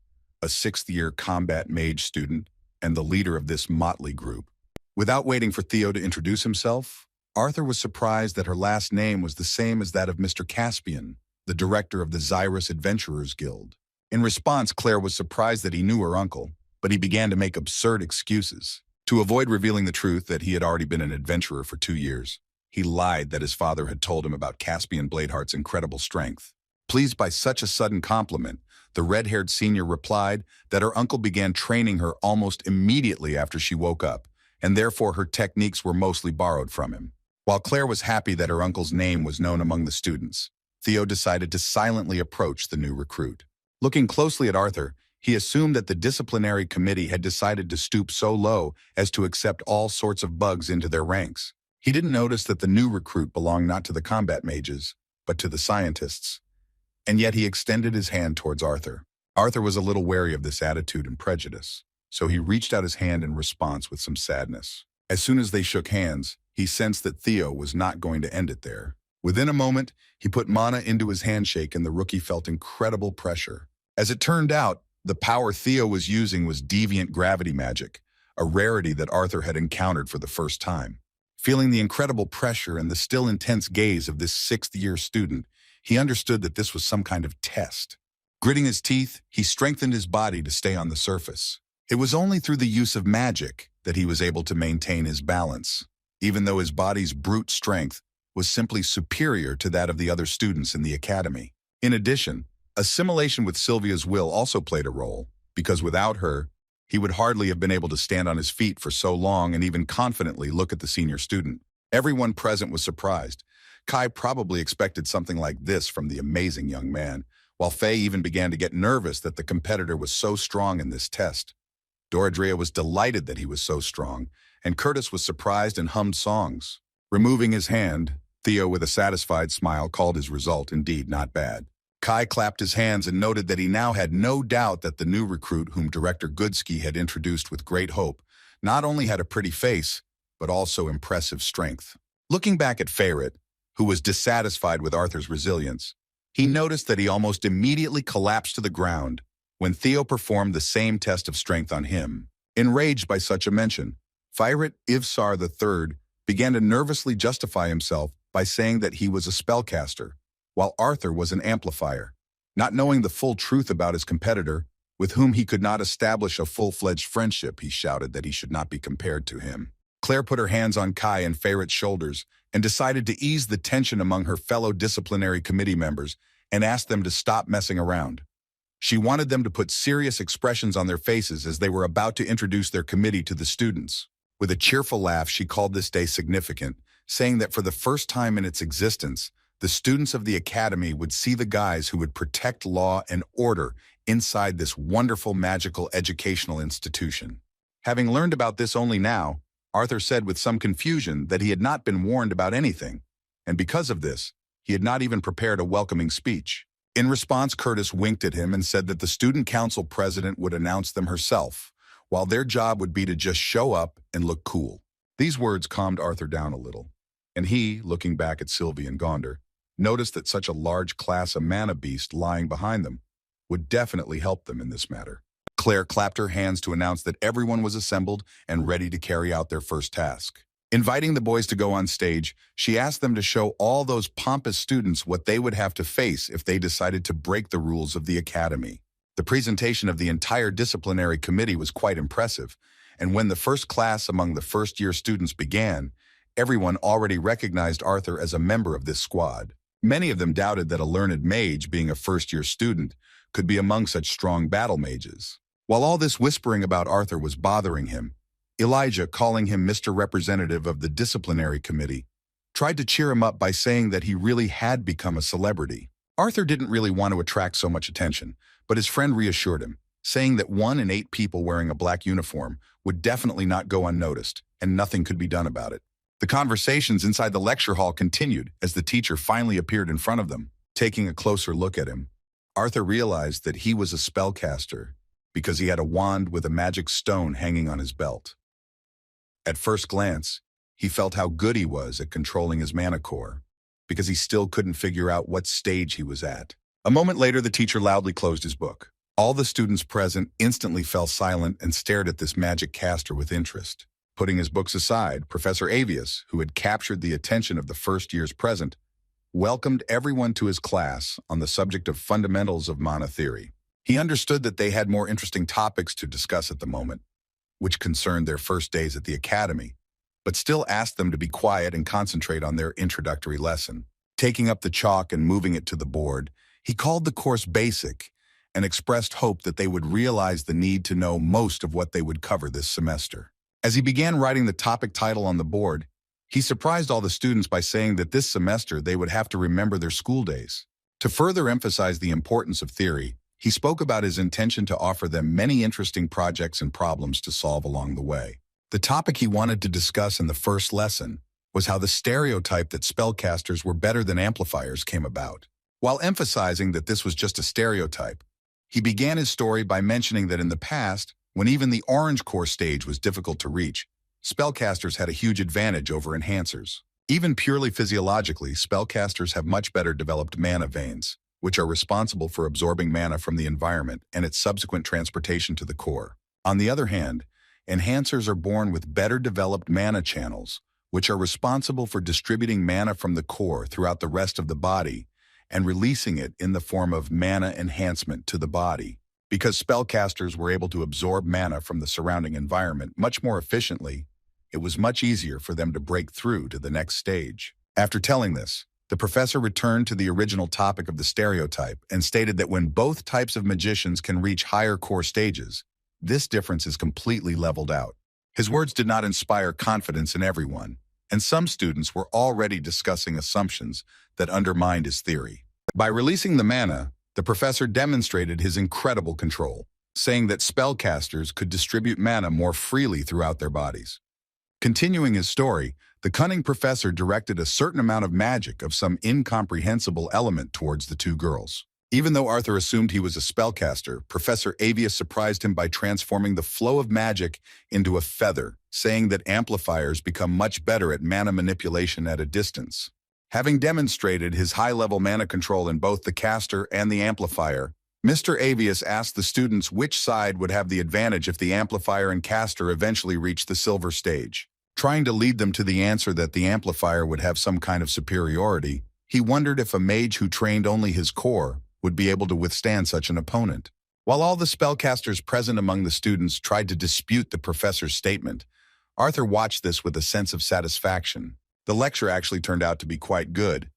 a 6th-year combat mage student and the leader of this motley group. Without waiting for Theo to introduce himself, Arthur was surprised that her last name was the same as that of Mr. Caspian, the director of the Zyrus Adventurers Guild. In response, Claire was surprised that he knew her uncle, but he began to make absurd excuses. To avoid revealing the truth that he had already been an adventurer for 2 years, he lied that his father had told him about Caspian Bladeheart's incredible strength. Pleased by such a sudden compliment, the red-haired senior replied that her uncle began training her almost immediately after she woke up, and therefore her techniques were mostly borrowed from him. While Claire was happy that her uncle's name was known among the students, Theo decided to silently approach the new recruit. Looking closely at Arthur, he assumed that the disciplinary committee had decided to stoop so low as to accept all sorts of bugs into their ranks. He didn't notice that the new recruit belonged not to the combat mages, but to the scientists. And yet he extended his hand towards Arthur. Arthur was a little wary of this attitude and prejudice, so he reached out his hand in response with some sadness. As soon as they shook hands, he sensed that Theo was not going to end it there. Within a moment, he put mana into his handshake and the rookie felt incredible pressure. As it turned out, the power Theo was using was deviant gravity magic, a rarity that Arthur had encountered for the first time. Feeling the incredible pressure and the still intense gaze of this 6th-year student, he understood that this was some kind of test. Gritting his teeth, he strengthened his body to stay on the surface. It was only through the use of magic that he was able to maintain his balance, even though his body's brute strength was simply superior to that of the other students in the academy. In addition, assimilation with Sylvia's will also played a role, because without her, he would hardly have been able to stand on his feet for so long and even confidently look at the senior student. Everyone present was surprised. Kai probably expected something like this from the amazing young man, while Faye even began to get nervous that the competitor was so strong in this test. Doradrea was delighted that he was so strong, and Curtis was surprised and hummed songs. Removing his hand, Theo, with a satisfied smile, called his result indeed not bad. Kai clapped his hands and noted that he now had no doubt that the new recruit whom Director Goodsky had introduced with great hope not only had a pretty face, but also impressive strength. Looking back at Ferret, who was dissatisfied with Arthur's resilience, he noticed that he almost immediately collapsed to the ground when Theo performed the same test of strength on him. Enraged by such a mention, Ferret Ivsar III began to nervously justify himself by saying that he was a spellcaster, while Arthur was an amplifier. Not knowing the full truth about his competitor, with whom he could not establish a full-fledged friendship, he shouted that he should not be compared to him. Claire put her hands on Kai and Ferret's shoulders and decided to ease the tension among her fellow disciplinary committee members and asked them to stop messing around. She wanted them to put serious expressions on their faces as they were about to introduce their committee to the students. With a cheerful laugh, she called this day significant, saying that for the first time in its existence, the students of the academy would see the guys who would protect law and order inside this wonderful magical educational institution. Having learned about this only now, Arthur said with some confusion that he had not been warned about anything, and because of this, he had not even prepared a welcoming speech. In response, Curtis winked at him and said that the student council president would announce them herself, while their job would be to just show up and look cool. These words calmed Arthur down a little, and he, looking back at Sylvie and Gonder, noticed that such a large class of mana beast lying behind them would definitely help them in this matter. Claire clapped her hands to announce that everyone was assembled and ready to carry out their first task. Inviting the boys to go on stage, she asked them to show all those pompous students what they would have to face if they decided to break the rules of the academy. The presentation of the entire disciplinary committee was quite impressive, and when the first class among the first-year students began, everyone already recognized Arthur as a member of this squad. Many of them doubted that a learned mage, being a first-year student, could be among such strong battle mages. While all this whispering about Arthur was bothering him, Elijah, calling him Mr. Representative of the Disciplinary Committee, tried to cheer him up by saying that he really had become a celebrity. Arthur didn't really want to attract so much attention, but his friend reassured him, saying that 1 in 8 people wearing a black uniform would definitely not go unnoticed, and nothing could be done about it. The conversations inside the lecture hall continued as the teacher finally appeared in front of them. Taking a closer look at him, Arthur realized that he was a spellcaster because he had a wand with a magic stone hanging on his belt. At first glance, he felt how good he was at controlling his mana core, because he still couldn't figure out what stage he was at. A moment later, the teacher loudly closed his book. All the students present instantly fell silent and stared at this magic caster with interest. Putting his books aside, Professor Avius, who had captured the attention of the first years present, welcomed everyone to his class on the subject of fundamentals of mana theory. He understood that they had more interesting topics to discuss at the moment, which concerned their first days at the academy, but still asked them to be quiet and concentrate on their introductory lesson. Taking up the chalk and moving it to the board, he called the course basic and expressed hope that they would realize the need to know most of what they would cover this semester. As he began writing the topic title on the board, he surprised all the students by saying that this semester they would have to remember their school days. To further emphasize the importance of theory, he spoke about his intention to offer them many interesting projects and problems to solve along the way. The topic he wanted to discuss in the first lesson was how the stereotype that spellcasters were better than amplifiers came about. While emphasizing that this was just a stereotype, he began his story by mentioning that in the past, when even the orange core stage was difficult to reach, spellcasters had a huge advantage over enhancers. Even purely physiologically, spellcasters have much better developed mana veins, which are responsible for absorbing mana from the environment and its subsequent transportation to the core. On the other hand, enhancers are born with better developed mana channels, which are responsible for distributing mana from the core throughout the rest of the body and releasing it in the form of mana enhancement to the body. Because spellcasters were able to absorb mana from the surrounding environment much more efficiently, it was much easier for them to break through to the next stage. After telling this, the professor returned to the original topic of the stereotype and stated that when both types of magicians can reach higher core stages, this difference is completely leveled out. His words did not inspire confidence in everyone, and some students were already discussing assumptions that undermined his theory. By releasing the mana, the professor demonstrated his incredible control, saying that spellcasters could distribute mana more freely throughout their bodies. Continuing his story, the cunning professor directed a certain amount of magic of some incomprehensible element towards the two girls. Even though Arthur assumed he was a spellcaster, Professor Avius surprised him by transforming the flow of magic into a feather, saying that amplifiers become much better at mana manipulation at a distance. Having demonstrated his high-level mana control in both the caster and the amplifier, Mr. Avius asked the students which side would have the advantage if the amplifier and caster eventually reached the silver stage. Trying to lead them to the answer that the amplifier would have some kind of superiority, he wondered if a mage who trained only his core would be able to withstand such an opponent. While all the spellcasters present among the students tried to dispute the professor's statement, Arthur watched this with a sense of satisfaction. The lecture actually turned out to be quite good,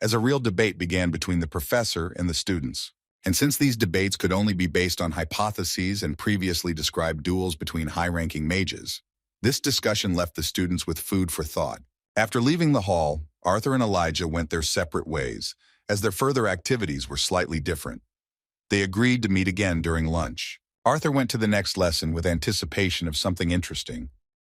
as a real debate began between the professor and the students. And since these debates could only be based on hypotheses and previously described duels between high-ranking mages, this discussion left the students with food for thought. After leaving the hall, Arthur and Elijah went their separate ways, as their further activities were slightly different. They agreed to meet again during lunch. Arthur went to the next lesson with anticipation of something interesting,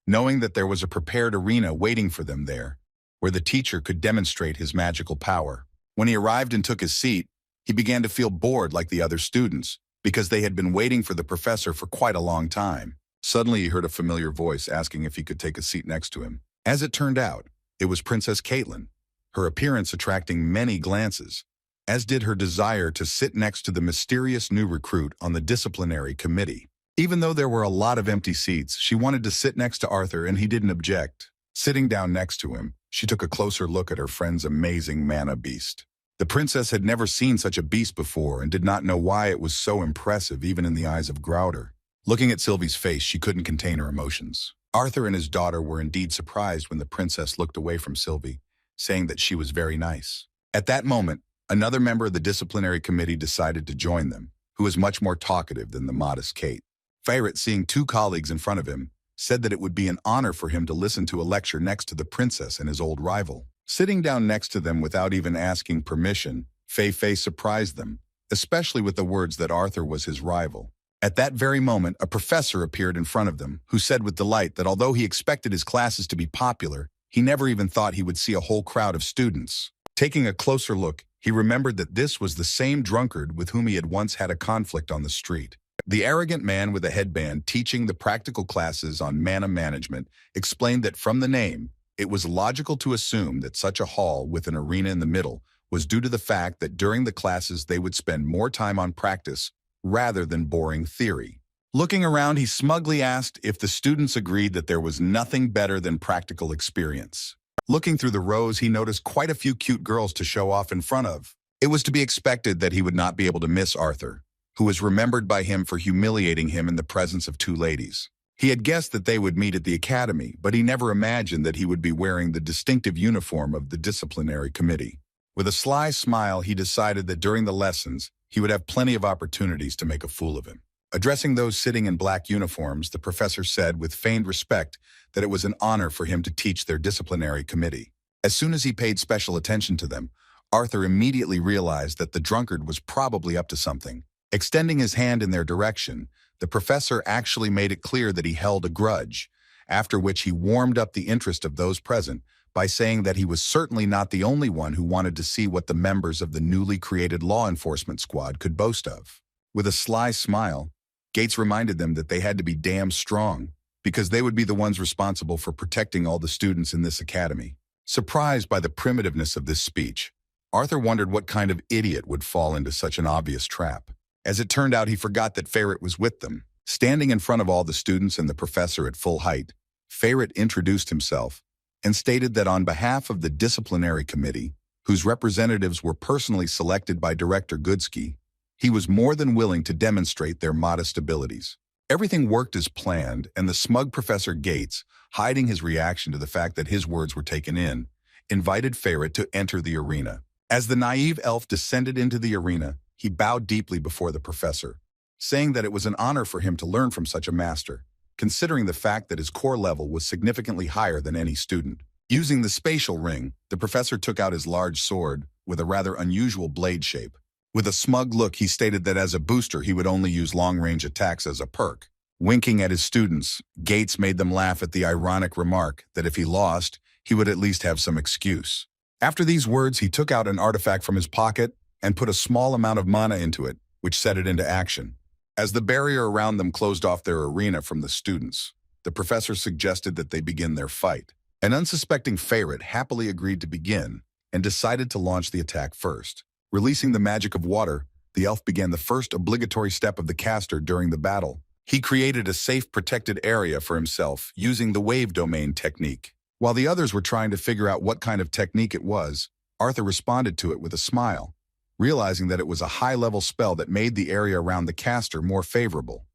knowing that there was a prepared arena waiting for them there, where the teacher could demonstrate his magical power. When he arrived and took his seat, he began to feel bored like the other students, because they had been waiting for the professor for quite a long time. Suddenly he heard a familiar voice asking if he could take a seat next to him. As it turned out, it was Princess Caitlin, her appearance attracting many glances, as did her desire to sit next to the mysterious new recruit on the disciplinary committee. Even though there were a lot of empty seats, she wanted to sit next to Arthur and he didn't object. Sitting down next to him, she took a closer look at her friend's amazing mana beast. The princess had never seen such a beast before and did not know why it was so impressive even in the eyes of Grouter. Looking at Sylvie's face, she couldn't contain her emotions. Arthur and his daughter were indeed surprised when the princess looked away from Sylvie, saying that she was very nice. At that moment, another member of the disciplinary committee decided to join them, who was much more talkative than the modest Kate. Ferret, seeing two colleagues in front of him, said that it would be an honor for him to listen to a lecture next to the princess and his old rival. Sitting down next to them without even asking permission, Fei surprised them, especially with the words that Arthur was his rival. At that very moment, a professor appeared in front of them, who said with delight that although he expected his classes to be popular, he never even thought he would see a whole crowd of students. Taking a closer look, he remembered that this was the same drunkard with whom he had once had a conflict on the street. The arrogant man with a headband teaching the practical classes on mana management explained that from the name, it was logical to assume that such a hall with an arena in the middle was due to the fact that during the classes they would spend more time on practice rather than boring theory. Looking around, he smugly asked if the students agreed that there was nothing better than practical experience. Looking through the rows, he noticed quite a few cute girls to show off in front of. It was to be expected that he would not be able to miss Arthur, who was remembered by him for humiliating him in the presence of two ladies. He had guessed that they would meet at the academy, but he never imagined that he would be wearing the distinctive uniform of the disciplinary committee. With a sly smile, he decided that during the lessons, he would have plenty of opportunities to make a fool of him. Addressing those sitting in black uniforms, the professor said with feigned respect that it was an honor for him to teach their disciplinary committee. As soon as he paid special attention to them, Arthur immediately realized that the drunkard was probably up to something. Extending his hand in their direction, the professor actually made it clear that he held a grudge, after which he warmed up the interest of those present by saying that he was certainly not the only one who wanted to see what the members of the newly created law enforcement squad could boast of. With a sly smile, Gates reminded them that they had to be damn strong, because they would be the ones responsible for protecting all the students in this academy. Surprised by the primitiveness of this speech, Arthur wondered what kind of idiot would fall into such an obvious trap. As it turned out, he forgot that Ferret was with them. Standing in front of all the students and the professor at full height, Ferret introduced himself and stated that on behalf of the disciplinary committee, whose representatives were personally selected by Director Goodsky, he was more than willing to demonstrate their modest abilities. Everything worked as planned, and the smug Professor Gates, hiding his reaction to the fact that his words were taken in, invited Ferret to enter the arena. As the naive elf descended into the arena, he bowed deeply before the professor, saying that it was an honor for him to learn from such a master, considering the fact that his core level was significantly higher than any student. Using the spatial ring, the professor took out his large sword with a rather unusual blade shape. With a smug look, he stated that as a booster, he would only use long-range attacks as a perk. Winking at his students, Gates made them laugh at the ironic remark that if he lost, he would at least have some excuse. After these words, he took out an artifact from his pocket and put a small amount of mana into it, which set it into action. As the barrier around them closed off their arena from the students, the professor suggested that they begin their fight. An unsuspecting Ferret happily agreed to begin and decided to launch the attack first. Releasing the magic of water, the elf began the first obligatory step of the caster during the battle. He created a safe, protected area for himself using the wave domain technique. While the others were trying to figure out what kind of technique it was, Arthur responded to it with a smile, realizing that it was a high-level spell that made the area around the caster more favorable.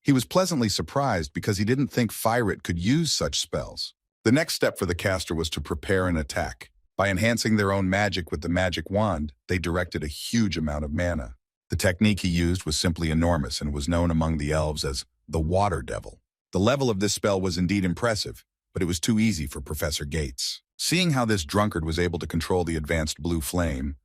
He was pleasantly surprised because he didn't think Ferret could use such spells. The next step for the caster was to prepare an attack. By enhancing their own magic with the magic wand, they directed a huge amount of mana. The technique he used was simply enormous and was known among the elves as the Water Devil. The level of this spell was indeed impressive, but it was too easy for Professor Gates. Seeing how this drunkard was able to control the advanced blue flame,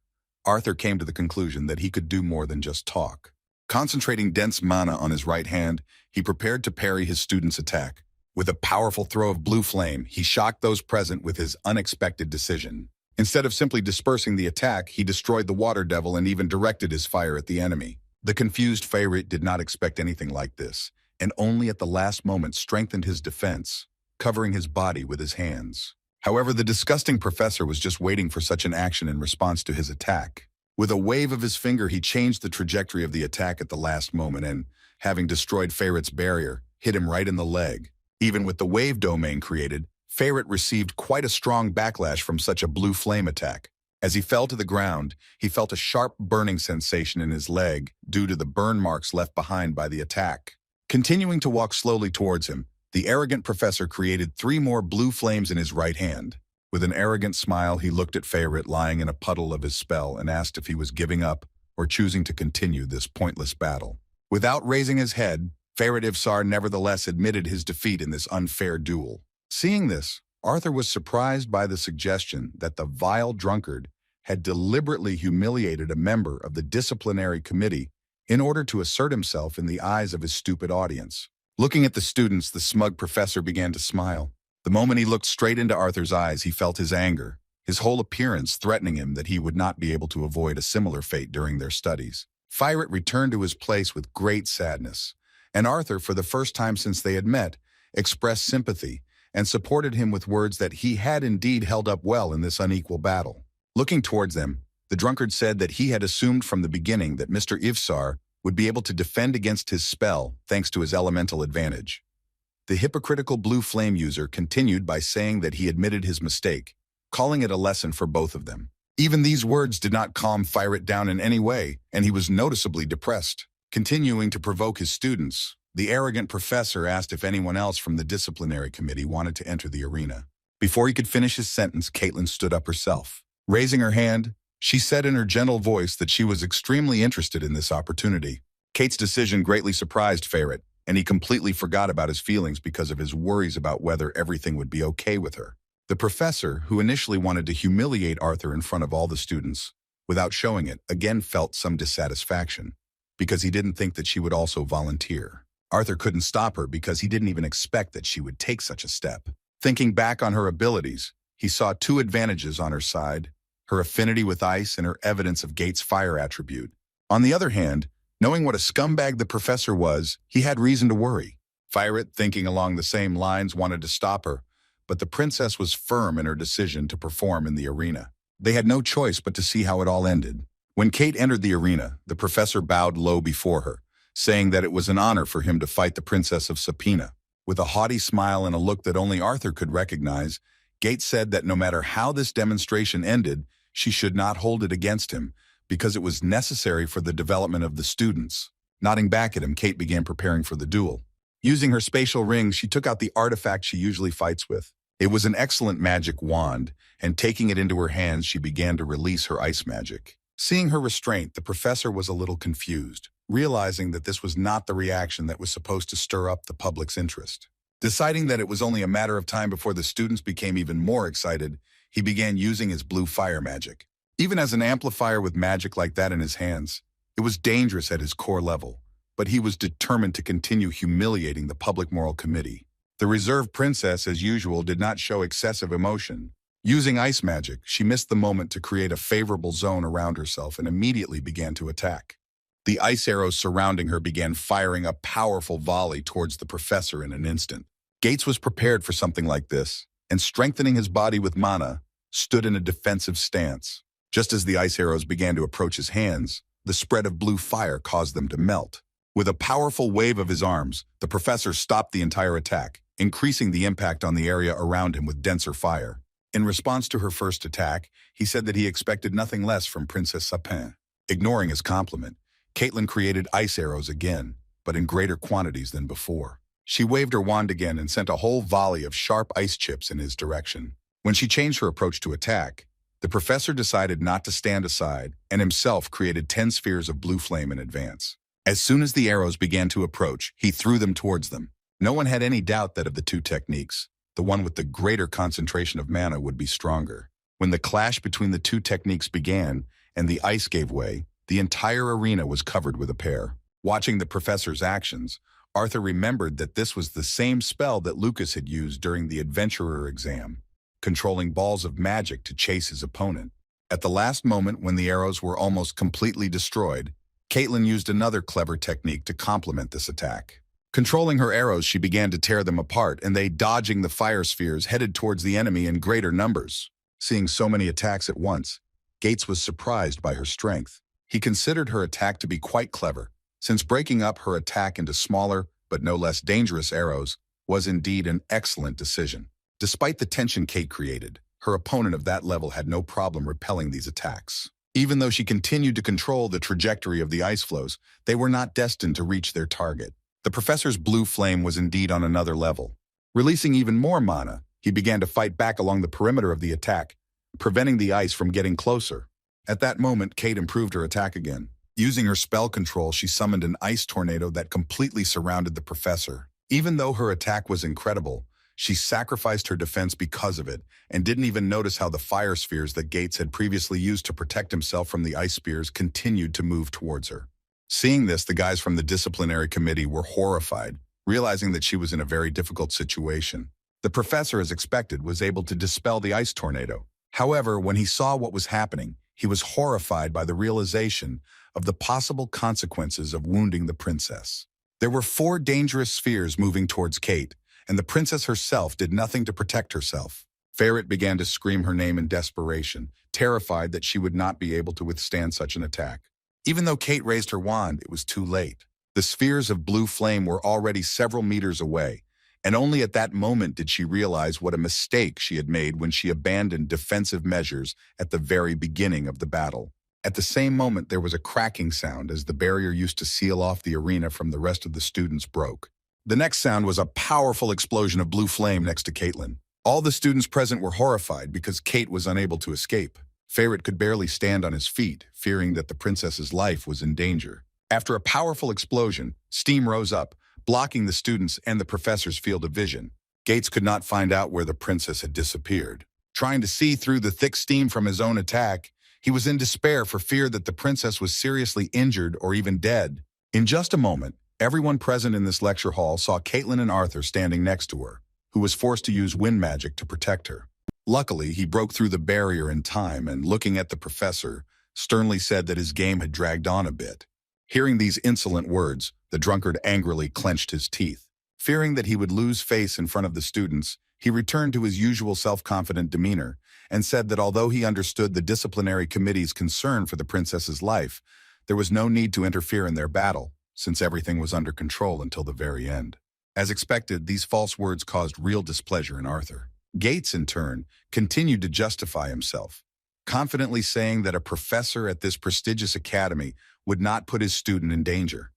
Arthur came to the conclusion that he could do more than just talk. Concentrating dense mana on his right hand, he prepared to parry his student's attack. With a powerful throw of blue flame, he shocked those present with his unexpected decision. Instead of simply dispersing the attack, he destroyed the water devil and even directed his fire at the enemy. The confused Feyrit did not expect anything like this, and only at the last moment strengthened his defense, covering his body with his hands. However, the disgusting professor was just waiting for such an action in response to his attack. With a wave of his finger, he changed the trajectory of the attack at the last moment and, having destroyed Feyrit's barrier, hit him right in the leg. Even with the wave domain created, Feyrit received quite a strong backlash from such a blue flame attack. As he fell to the ground, he felt a sharp burning sensation in his leg due to the burn marks left behind by the attack. Continuing to walk slowly towards him, the arrogant professor created 3 more blue flames in his right hand. With an arrogant smile, he looked at Feyrit lying in a puddle of his spell and asked if he was giving up or choosing to continue this pointless battle. Without raising his head, Feyrit Ivsar nevertheless admitted his defeat in this unfair duel. Seeing this, Arthur was surprised by the suggestion that the vile drunkard had deliberately humiliated a member of the disciplinary committee in order to assert himself in the eyes of his stupid audience. Looking at the students, the smug professor began to smile. The moment he looked straight into Arthur's eyes, he felt his anger, his whole appearance threatening him that he would not be able to avoid a similar fate during their studies. Feyrit returned to his place with great sadness, and Arthur, for the first time since they had met, expressed sympathy and supported him with words that he had indeed held up well in this unequal battle. Looking towards them, the drunkard said that he had assumed from the beginning that Mr. Ivsar would be able to defend against his spell thanks to his elemental advantage. The hypocritical blue flame user continued by saying that he admitted his mistake, calling it a lesson for both of them. Even these words did not calm Feyrit down in any way, and he was noticeably depressed. Continuing to provoke his students, the arrogant professor asked if anyone else from the disciplinary committee wanted to enter the arena. Before he could finish his sentence, Caitlin stood up herself. Raising her hand, she said in her gentle voice that she was extremely interested in this opportunity. Kate's decision greatly surprised Feyrit, and he completely forgot about his feelings because of his worries about whether everything would be okay with her. The professor, who initially wanted to humiliate Arthur in front of all the students, without showing it, again felt some dissatisfaction, because he didn't think that she would also volunteer. Arthur couldn't stop her because he didn't even expect that she would take such a step. Thinking back on her abilities, he saw 2 advantages on her side: her affinity with ice and her evidence of Gate's fire attribute. On the other hand, knowing what a scumbag the professor was, he had reason to worry. Feyrit, thinking along the same lines, wanted to stop her, but the princess was firm in her decision to perform in the arena. They had no choice but to see how it all ended. When Kate entered the arena, the professor bowed low before her, saying that it was an honor for him to fight the Princess of Sapina. With a haughty smile and a look that only Arthur could recognize, Gate said that no matter how this demonstration ended, she should not hold it against him, because it was necessary for the development of the students. Nodding back at him, Kate began preparing for the duel. Using her spatial ring, she took out the artifact she usually fights with. It was an excellent magic wand, and taking it into her hands, she began to release her ice magic. Seeing her restraint, the professor was a little confused, realizing that this was not the reaction that was supposed to stir up the public's interest. Deciding that it was only a matter of time before the students became even more excited, he began using his blue fire magic. Even as an amplifier with magic like that in his hands, it was dangerous at his core level, but he was determined to continue humiliating the Public Moral Committee. The reserved princess, as usual, did not show excessive emotion. Using ice magic, she missed the moment to create a favorable zone around herself and immediately began to attack. The ice arrows surrounding her began firing a powerful volley towards the professor in an instant. Gates was prepared for something like this, and strengthening his body with mana, stood in a defensive stance. Just as the ice arrows began to approach his hands, the spread of blue fire caused them to melt. With a powerful wave of his arms, the professor stopped the entire attack, increasing the impact on the area around him with denser fire. In response to her first attack, he said that he expected nothing less from Princess Sapen. Ignoring his compliment, Caitlin created ice arrows again, but in greater quantities than before. She waved her wand again and sent a whole volley of sharp ice chips in his direction. When she changed her approach to attack, the professor decided not to stand aside and himself created 10 spheres of blue flame in advance. As soon as the arrows began to approach, he threw them towards them. No one had any doubt that of the 2 techniques, the one with the greater concentration of mana would be stronger. When the clash between the two techniques began and the ice gave way, the entire arena was covered with a pair. Watching the professor's actions, Arthur remembered that this was the same spell that Lucas had used during the adventurer exam, controlling balls of magic to chase his opponent. At the last moment, when the arrows were almost completely destroyed, Caitlin used another clever technique to complement this attack. Controlling her arrows, she began to tear them apart, and they, dodging the fire spheres, headed towards the enemy in greater numbers. Seeing so many attacks at once, Gates was surprised by her strength. He considered her attack to be quite clever, since breaking up her attack into smaller, but no less dangerous arrows, was indeed an excellent decision. Despite the tension Kate created, her opponent of that level had no problem repelling these attacks. Even though she continued to control the trajectory of the ice flows, they were not destined to reach their target. The professor's blue flame was indeed on another level. Releasing even more mana, he began to fight back along the perimeter of the attack, preventing the ice from getting closer. At that moment, Kate improved her attack again. Using her spell control, she summoned an ice tornado that completely surrounded the professor. Even though her attack was incredible, she sacrificed her defense because of it, and didn't even notice how the fire spheres that Gates had previously used to protect himself from the ice spears continued to move towards her. Seeing this, the guys from the disciplinary committee were horrified, realizing that she was in a very difficult situation. The professor, as expected, was able to dispel the ice tornado. However, when he saw what was happening, he was horrified by the realization of the possible consequences of wounding the princess. There were 4 dangerous spheres moving towards Kate, and the princess herself did nothing to protect herself. Ferret began to scream her name in desperation, terrified that she would not be able to withstand such an attack. Even though Kate raised her wand, it was too late. The spheres of blue flame were already several meters away, and only at that moment did she realize what a mistake she had made when she abandoned defensive measures at the very beginning of the battle. At the same moment, there was a cracking sound as the barrier used to seal off the arena from the rest of the students broke. The next sound was a powerful explosion of blue flame next to Caitlin. All the students present were horrified because Kate was unable to escape. Ferret could barely stand on his feet, fearing that the princess's life was in danger. After a powerful explosion, steam rose up, blocking the students and the professor's field of vision. Gates could not find out where the princess had disappeared. Trying to see through the thick steam from his own attack, he was in despair for fear that the princess was seriously injured or even dead. In just a moment, everyone present in this lecture hall saw Caitlin and Arthur standing next to her, who was forced to use wind magic to protect her. Luckily, he broke through the barrier in time and, looking at the professor, sternly said that his game had dragged on a bit. Hearing these insolent words, the drunkard angrily clenched his teeth. Fearing that he would lose face in front of the students, he returned to his usual self-confident demeanor and said that although he understood the disciplinary committee's concern for the princess's life, there was no need to interfere in their battle, since everything was under control until the very end. As expected, these false words caused real displeasure in Arthur. Gates, in turn, continued to justify himself, confidently saying that a professor at this prestigious academy would not put his student in danger.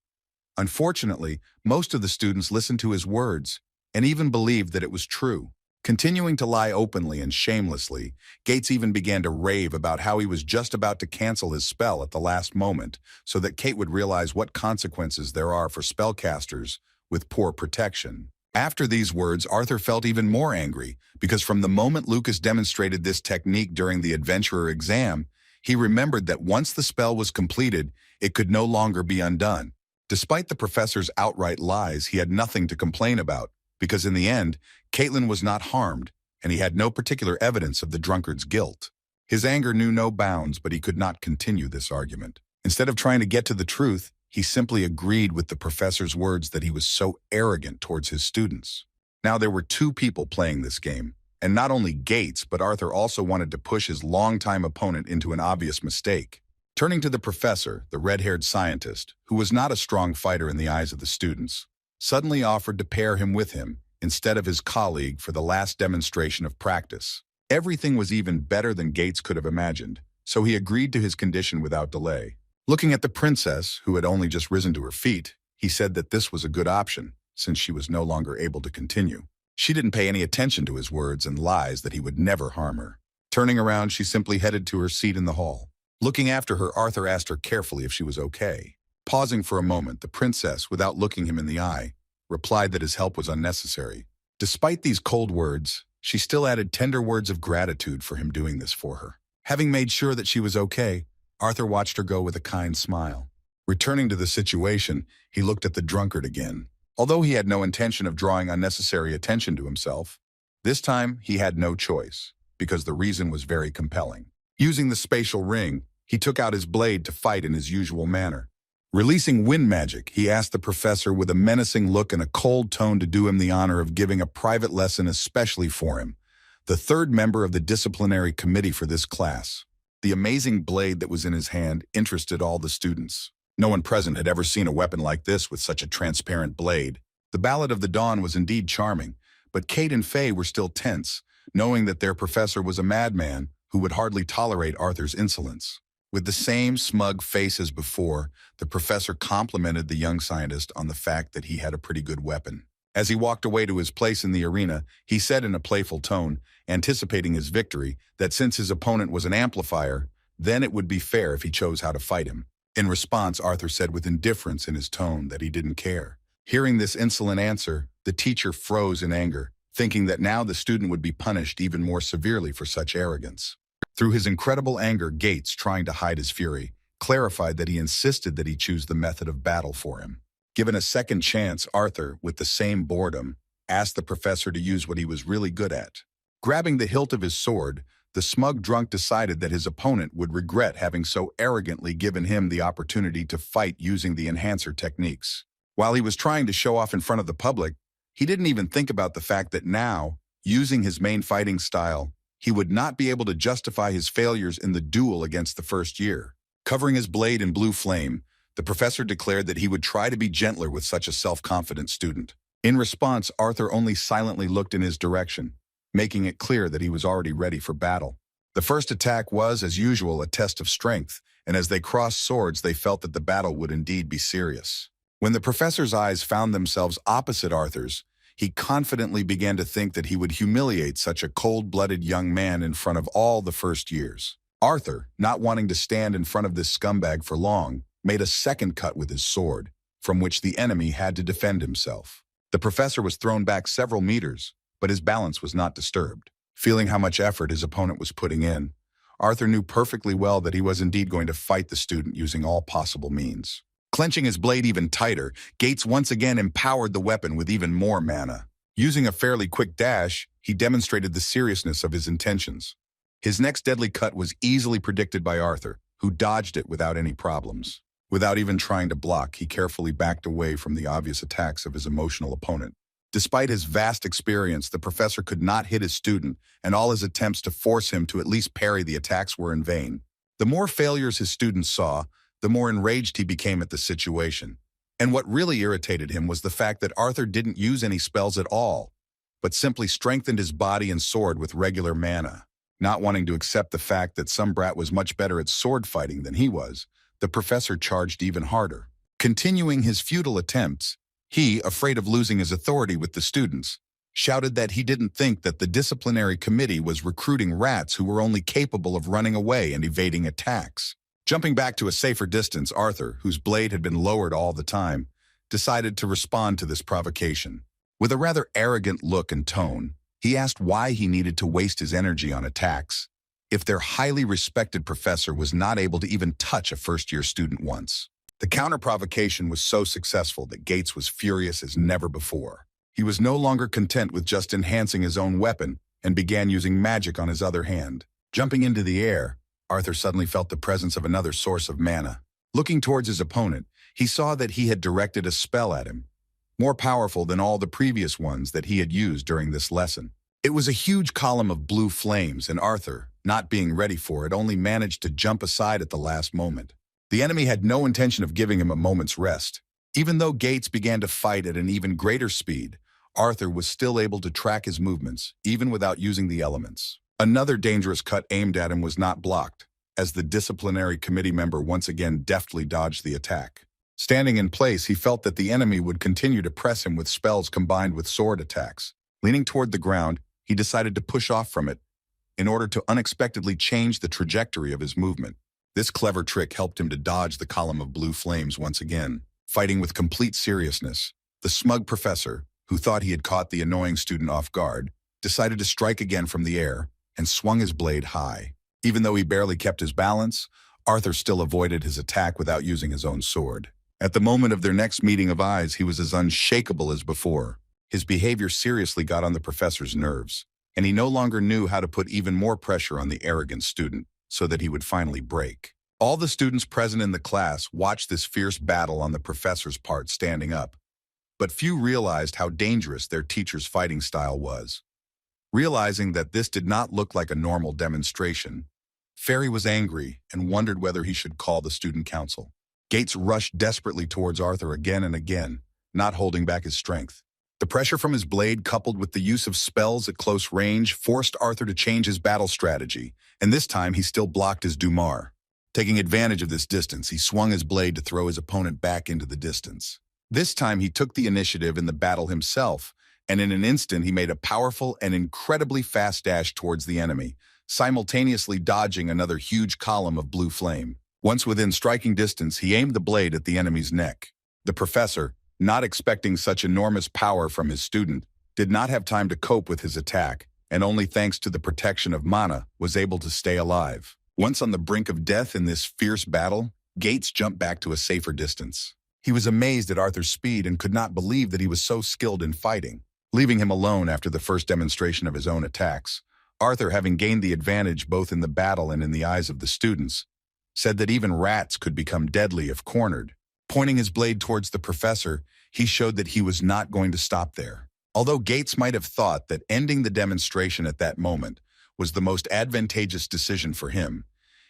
Unfortunately, most of the students listened to his words and even believed that it was true. Continuing to lie openly and shamelessly, Gates even began to rave about how he was just about to cancel his spell at the last moment so that Kate would realize what consequences there are for spellcasters with poor protection. After these words, Arthur felt even more angry because from the moment Lucas demonstrated this technique during the adventurer exam, he remembered that once the spell was completed, it could no longer be undone. Despite the professor's outright lies, he had nothing to complain about because in the end, Caitlin was not harmed and he had no particular evidence of the drunkard's guilt. His anger knew no bounds, but he could not continue this argument. Instead of trying to get to the truth, he simply agreed with the professor's words that he was so arrogant towards his students. Now there were 2 people playing this game, and not only Gates, but Arthur also wanted to push his longtime opponent into an obvious mistake. Turning to the professor, the red-haired scientist, who was not a strong fighter in the eyes of the students, suddenly offered to pair him with him instead of his colleague for the last demonstration of practice. Everything was even better than Gates could have imagined, so he agreed to his condition without delay. Looking at the princess, who had only just risen to her feet, he said that this was a good option, since she was no longer able to continue. She didn't pay any attention to his words and lies that he would never harm her. Turning around, she simply headed to her seat in the hall. Looking after her, Arthur asked her carefully if she was okay. Pausing for a moment, the princess, without looking him in the eye, replied that his help was unnecessary, Despite these cold words, she still added tender words of gratitude for him doing this for her. Having made sure that she was okay, Arthur watched her go with a kind smile. Returning to the situation, he looked at the drunkard again. Although he had no intention of drawing unnecessary attention to himself, this time he had no choice, because the reason was very compelling. Using the spatial ring, he took out his blade to fight in his usual manner. Releasing wind magic, he asked the professor with a menacing look and a cold tone to do him the honor of giving a private lesson especially for him, the third member of the disciplinary committee for this class. The amazing blade that was in his hand interested all the students. No one present had ever seen a weapon like this with such a transparent blade. The Ballad of the Dawn was indeed charming, but Kate and Faye were still tense, knowing that their professor was a madman who would hardly tolerate Arthur's insolence. With the same smug face as before, the professor complimented the young scientist on the fact that he had a pretty good weapon. As he walked away to his place in the arena, he said in a playful tone, anticipating his victory, that since his opponent was an amplifier, then it would be fair if he chose how to fight him. In response, Arthur said with indifference in his tone that he didn't care. Hearing this insolent answer, the teacher froze in anger, thinking that now the student would be punished even more severely for such arrogance. Through his incredible anger, Gates, trying to hide his fury, clarified that he insisted that he choose the method of battle for him. Given a second chance, Arthur, with the same boredom, asked the professor to use what he was really good at. Grabbing the hilt of his sword, the smug drunk decided that his opponent would regret having so arrogantly given him the opportunity to fight using the enhancer techniques. While he was trying to show off in front of the public, he didn't even think about the fact that now, using his main fighting style, he would not be able to justify his failures in the duel against the first year. Covering his blade in blue flame, the professor declared that he would try to be gentler with such a self-confident student. In response, Arthur only silently looked in his direction, making it clear that he was already ready for battle. The first attack was, as usual, a test of strength, and as they crossed swords, they felt that the battle would indeed be serious. When the professor's eyes found themselves opposite Arthur's, he confidently began to think that he would humiliate such a cold-blooded young man in front of all the first years. Arthur, not wanting to stand in front of this scumbag for long, made a second cut with his sword, from which the enemy had to defend himself. The professor was thrown back several meters, but his balance was not disturbed. Feeling how much effort his opponent was putting in, Arthur knew perfectly well that he was indeed going to fight the student using all possible means. Clenching his blade even tighter, Gates once again empowered the weapon with even more mana. Using a fairly quick dash, he demonstrated the seriousness of his intentions. His next deadly cut was easily predicted by Arthur, who dodged it without any problems. Without even trying to block, he carefully backed away from the obvious attacks of his emotional opponent. Despite his vast experience, the professor could not hit his student, and all his attempts to force him to at least parry the attacks were in vain. The more failures his students saw, the more enraged he became at the situation. And what really irritated him was the fact that Arthur didn't use any spells at all, but simply strengthened his body and sword with regular mana. Not wanting to accept the fact that some brat was much better at sword fighting than he was, the professor charged even harder. Continuing his futile attempts, he, afraid of losing his authority with the students, shouted that he didn't think that the disciplinary committee was recruiting rats who were only capable of running away and evading attacks. Jumping back to a safer distance, Arthur, whose blade had been lowered all the time, decided to respond to this provocation. With a rather arrogant look and tone, he asked why he needed to waste his energy on attacks if their highly respected professor was not able to even touch a first-year student once. The counter-provocation was so successful that Gates was furious as never before. He was no longer content with just enhancing his own weapon and began using magic on his other hand. Jumping into the air, Arthur suddenly felt the presence of another source of mana. Looking towards his opponent, he saw that he had directed a spell at him, more powerful than all the previous ones that he had used during this lesson. It was a huge column of blue flames, and Arthur, not being ready for it, only managed to jump aside at the last moment. The enemy had no intention of giving him a moment's rest. Even though Gates began to fight at an even greater speed, Arthur was still able to track his movements, even without using the elements. Another dangerous cut aimed at him was not blocked, as the disciplinary committee member once again deftly dodged the attack. Standing in place, he felt that the enemy would continue to press him with spells combined with sword attacks. Leaning toward the ground, he decided to push off from it in order to unexpectedly change the trajectory of his movement. This clever trick helped him to dodge the column of blue flames once again. Fighting with complete seriousness, the smug professor, who thought he had caught the annoying student off guard, decided to strike again from the air and swung his blade high. Even though he barely kept his balance, Arthur still avoided his attack without using his own sword. At the moment of their next meeting of eyes, he was as unshakable as before. His behavior seriously got on the professor's nerves, and he no longer knew how to put even more pressure on the arrogant student so that he would finally break. All the students present in the class watched this fierce battle on the professor's part standing up, but few realized how dangerous their teacher's fighting style was. Realizing that this did not look like a normal demonstration, Fairy was angry and wondered whether he should call the student council. Gates rushed desperately towards Arthur again and again, not holding back his strength. The pressure from his blade, coupled with the use of spells at close range, forced Arthur to change his battle strategy, and this time he still blocked his Dumar. Taking advantage of this distance, he swung his blade to throw his opponent back into the distance. This time he took the initiative in the battle himself, and in an instant he made a powerful and incredibly fast dash towards the enemy, simultaneously dodging another huge column of blue flame. Once within striking distance, he aimed the blade at the enemy's neck. The professor, not expecting such enormous power from his student, did not have time to cope with his attack, and only thanks to the protection of mana was able to stay alive. Once on the brink of death in this fierce battle, Gates jumped back to a safer distance. He was amazed at Arthur's speed and could not believe that he was so skilled in fighting. Leaving him alone after the first demonstration of his own attacks, Arthur, having gained the advantage both in the battle and in the eyes of the students, said that even rats could become deadly if cornered. Pointing his blade towards the professor, he showed that he was not going to stop there. Although Gates might have thought that ending the demonstration at that moment was the most advantageous decision for him,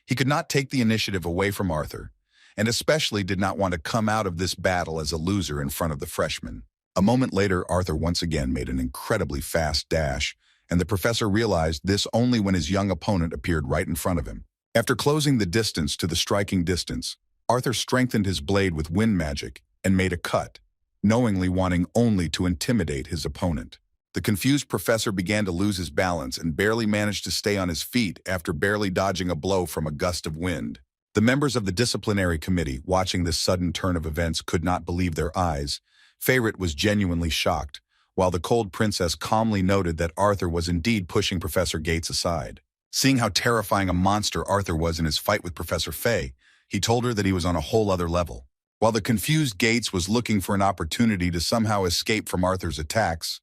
he could not take the initiative away from Arthur, and especially did not want to come out of this battle as a loser in front of the freshman. A moment later, Arthur once again made an incredibly fast dash, and the professor realized this only when his young opponent appeared right in front of him. After closing the distance to the striking distance, Arthur strengthened his blade with wind magic and made a cut, knowingly wanting only to intimidate his opponent. The confused professor began to lose his balance and barely managed to stay on his feet after barely dodging a blow from a gust of wind. The members of the disciplinary committee, watching this sudden turn of events, could not believe their eyes. Feyret was genuinely shocked, while the cold princess calmly noted that Arthur was indeed pushing Professor Gates aside. Seeing how terrifying a monster Arthur was in his fight with Professor Fey, he told her that he was on a whole other level. While the confused Gates was looking for an opportunity to somehow escape from Arthur's attacks,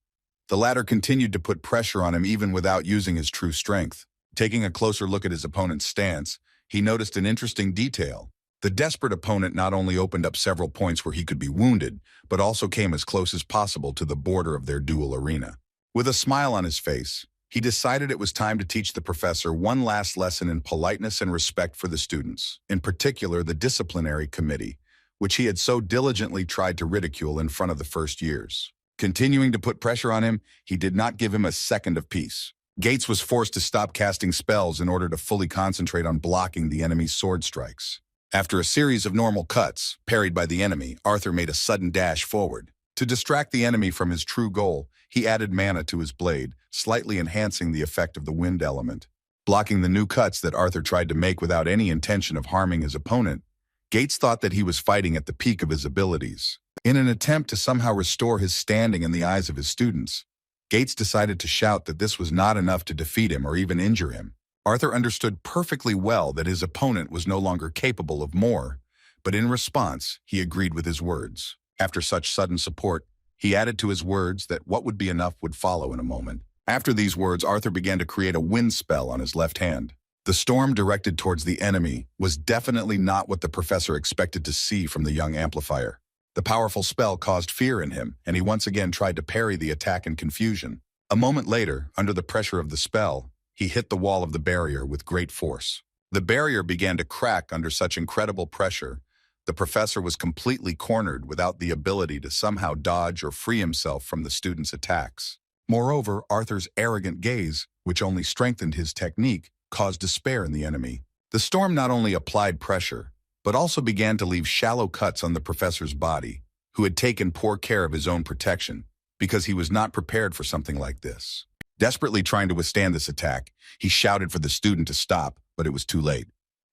the latter continued to put pressure on him even without using his true strength. Taking a closer look at his opponent's stance, he noticed an interesting detail. The desperate opponent not only opened up several points where he could be wounded, but also came as close as possible to the border of their duel arena. With a smile on his face, he decided it was time to teach the professor one last lesson in politeness and respect for the students, in particular the disciplinary committee, which he had so diligently tried to ridicule in front of the first years. Continuing to put pressure on him, he did not give him a second of peace. Gates was forced to stop casting spells in order to fully concentrate on blocking the enemy's sword strikes. After a series of normal cuts, parried by the enemy, Arthur made a sudden dash forward. To distract the enemy from his true goal, he added mana to his blade, slightly enhancing the effect of the wind element. Blocking the new cuts that Arthur tried to make without any intention of harming his opponent, Gates thought that he was fighting at the peak of his abilities. In an attempt to somehow restore his standing in the eyes of his students, Gates decided to shout that this was not enough to defeat him or even injure him. Arthur understood perfectly well that his opponent was no longer capable of more, but in response, he agreed with his words. After such sudden support, he added to his words that what would be enough would follow in a moment. After these words, Arthur began to create a wind spell on his left hand. The storm directed towards the enemy was definitely not what the professor expected to see from the young amplifier. The powerful spell caused fear in him, and he once again tried to parry the attack in confusion. A moment later, under the pressure of the spell, he hit the wall of the barrier with great force. The barrier began to crack under such incredible pressure. The professor was completely cornered without the ability to somehow dodge or free himself from the student's attacks. Moreover, Arthur's arrogant gaze, which only strengthened his technique, caused despair in the enemy. The storm not only applied pressure, but also began to leave shallow cuts on the professor's body, who had taken poor care of his own protection, because he was not prepared for something like this. Desperately trying to withstand this attack, he shouted for the student to stop, but it was too late.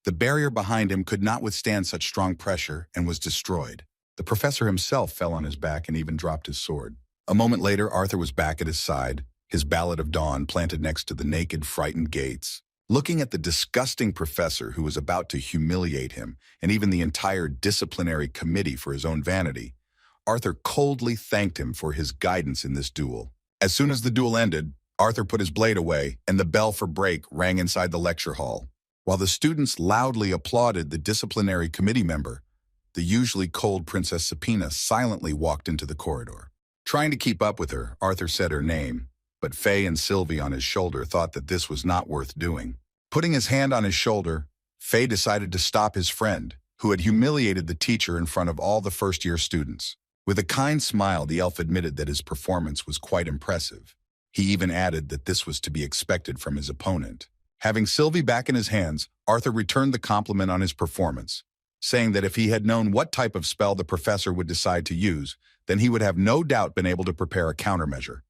The barrier behind him could not withstand such strong pressure and was destroyed. The professor himself fell on his back and even dropped his sword. A moment later, Arthur was back at his side, his Ballad of Dawn planted next to the naked, frightened gates. Looking at the disgusting professor who was about to humiliate him, and even the entire disciplinary committee for his own vanity, Arthur coldly thanked him for his guidance in this duel. As soon as the duel ended, Arthur put his blade away, and the bell for break rang inside the lecture hall. While the students loudly applauded the disciplinary committee member, the usually cold Princess Sapina silently walked into the corridor. Trying to keep up with her, Arthur said her name, but Faye and Sylvie on his shoulder thought that this was not worth doing. Putting his hand on his shoulder, Faye decided to stop his friend, who had humiliated the teacher in front of all the first-year students. With a kind smile, the elf admitted that his performance was quite impressive. He even added that this was to be expected from his opponent. Having Sylvie back in his hands, Arthur returned the compliment on his performance, saying that if he had known what type of spell the professor would decide to use, then he would have no doubt been able to prepare a countermeasure.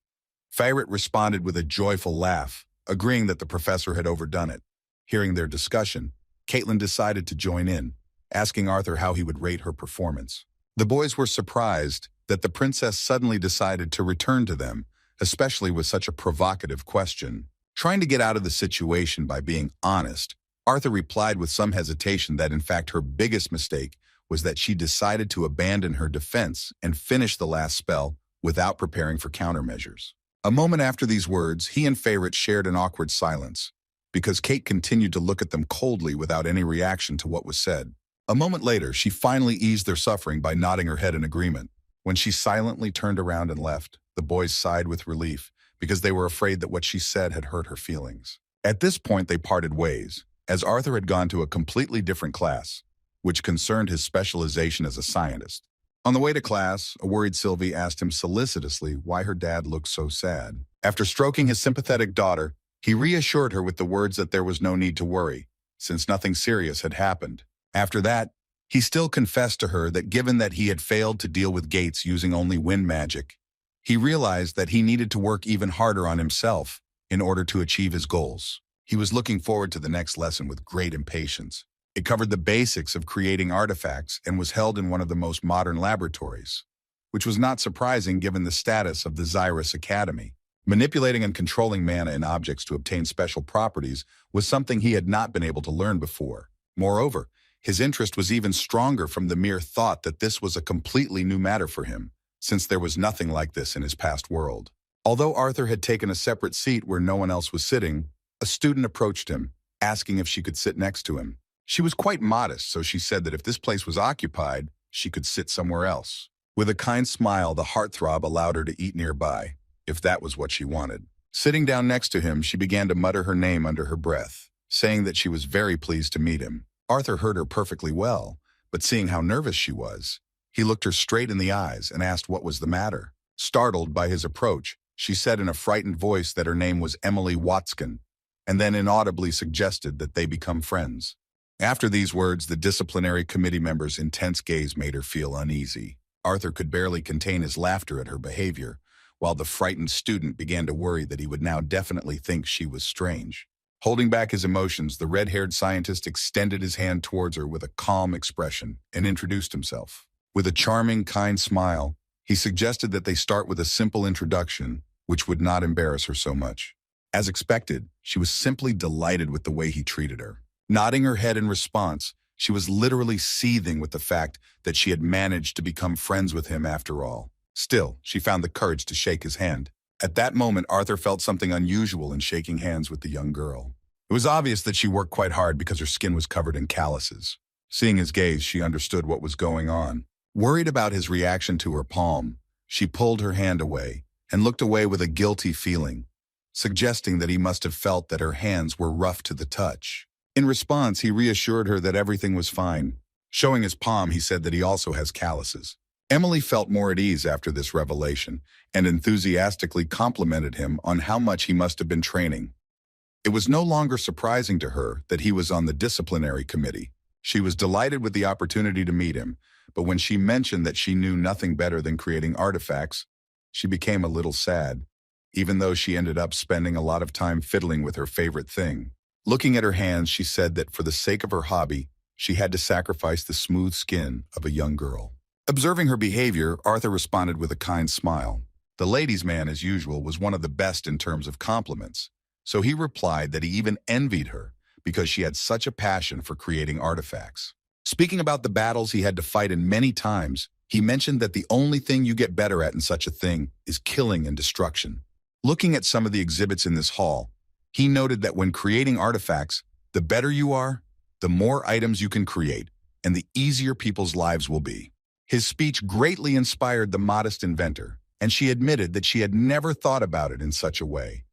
Feyret responded with a joyful laugh, agreeing that the professor had overdone it. Hearing their discussion, Caitlin decided to join in, asking Arthur how he would rate her performance. The boys were surprised that the princess suddenly decided to return to them, especially with such a provocative question. Trying to get out of the situation by being honest, Arthur replied with some hesitation that in fact her biggest mistake was that she decided to abandon her defense and finish the last spell without preparing for countermeasures. A moment after these words, he and Feyret shared an awkward silence, because Kate continued to look at them coldly without any reaction to what was said. A moment later, she finally eased their suffering by nodding her head in agreement. When she silently turned around and left, the boys sighed with relief, because they were afraid that what she said had hurt her feelings. At this point, they parted ways, as Arthur had gone to a completely different class, which concerned his specialization as a scientist. On the way to class, a worried Sylvie asked him solicitously why her dad looked so sad. After stroking his sympathetic daughter, he reassured her with the words that there was no need to worry, since nothing serious had happened. After that, he still confessed to her that given that he had failed to deal with Gates using only wind magic, he realized that he needed to work even harder on himself in order to achieve his goals. He was looking forward to the next lesson with great impatience. It covered the basics of creating artifacts and was held in one of the most modern laboratories, which was not surprising given the status of the Zyrus Academy. Manipulating and controlling mana in objects to obtain special properties was something he had not been able to learn before. Moreover, his interest was even stronger from the mere thought that this was a completely new matter for him, since there was nothing like this in his past world. Although Arthur had taken a separate seat where no one else was sitting, a student approached him, asking if she could sit next to him. She was quite modest, so she said that if this place was occupied, she could sit somewhere else. With a kind smile, the heartthrob allowed her to eat nearby, if that was what she wanted. Sitting down next to him, she began to mutter her name under her breath, saying that she was very pleased to meet him. Arthur heard her perfectly well, but seeing how nervous she was, he looked her straight in the eyes and asked what was the matter. Startled by his approach, she said in a frightened voice that her name was Emily Watskin, and then inaudibly suggested that they become friends. After these words, the disciplinary committee member's intense gaze made her feel uneasy. Arthur could barely contain his laughter at her behavior, while the frightened student began to worry that he would now definitely think she was strange. Holding back his emotions, the red-haired scientist extended his hand towards her with a calm expression and introduced himself. With a charming, kind smile, he suggested that they start with a simple introduction, which would not embarrass her so much. As expected, she was simply delighted with the way he treated her. Nodding her head in response, she was literally seething with the fact that she had managed to become friends with him after all. Still, she found the courage to shake his hand. At that moment, Arthur felt something unusual in shaking hands with the young girl. It was obvious that she worked quite hard because her skin was covered in calluses. Seeing his gaze, she understood what was going on. Worried about his reaction to her palm, she pulled her hand away and looked away with a guilty feeling, suggesting that he must have felt that her hands were rough to the touch. In response, he reassured her that everything was fine. Showing his palm, he said that he also has calluses. Emily felt more at ease after this revelation and enthusiastically complimented him on how much he must have been training. It was no longer surprising to her that he was on the disciplinary committee. She was delighted with the opportunity to meet him, but when she mentioned that she knew nothing better than creating artifacts, she became a little sad, even though she ended up spending a lot of time fiddling with her favorite thing. Looking at her hands, she said that for the sake of her hobby, she had to sacrifice the smooth skin of a young girl. Observing her behavior, Arthur responded with a kind smile. The ladies' man, as usual, was one of the best in terms of compliments, so he replied that he even envied her because she had such a passion for creating artifacts. Speaking about the battles he had to fight in many times, he mentioned that the only thing you get better at in such a thing is killing and destruction. Looking at some of the exhibits in this hall, he noted that when creating artifacts, the better you are, the more items you can create, and the easier people's lives will be. His speech greatly inspired the modest inventor, and she admitted that she had never thought about it in such a way,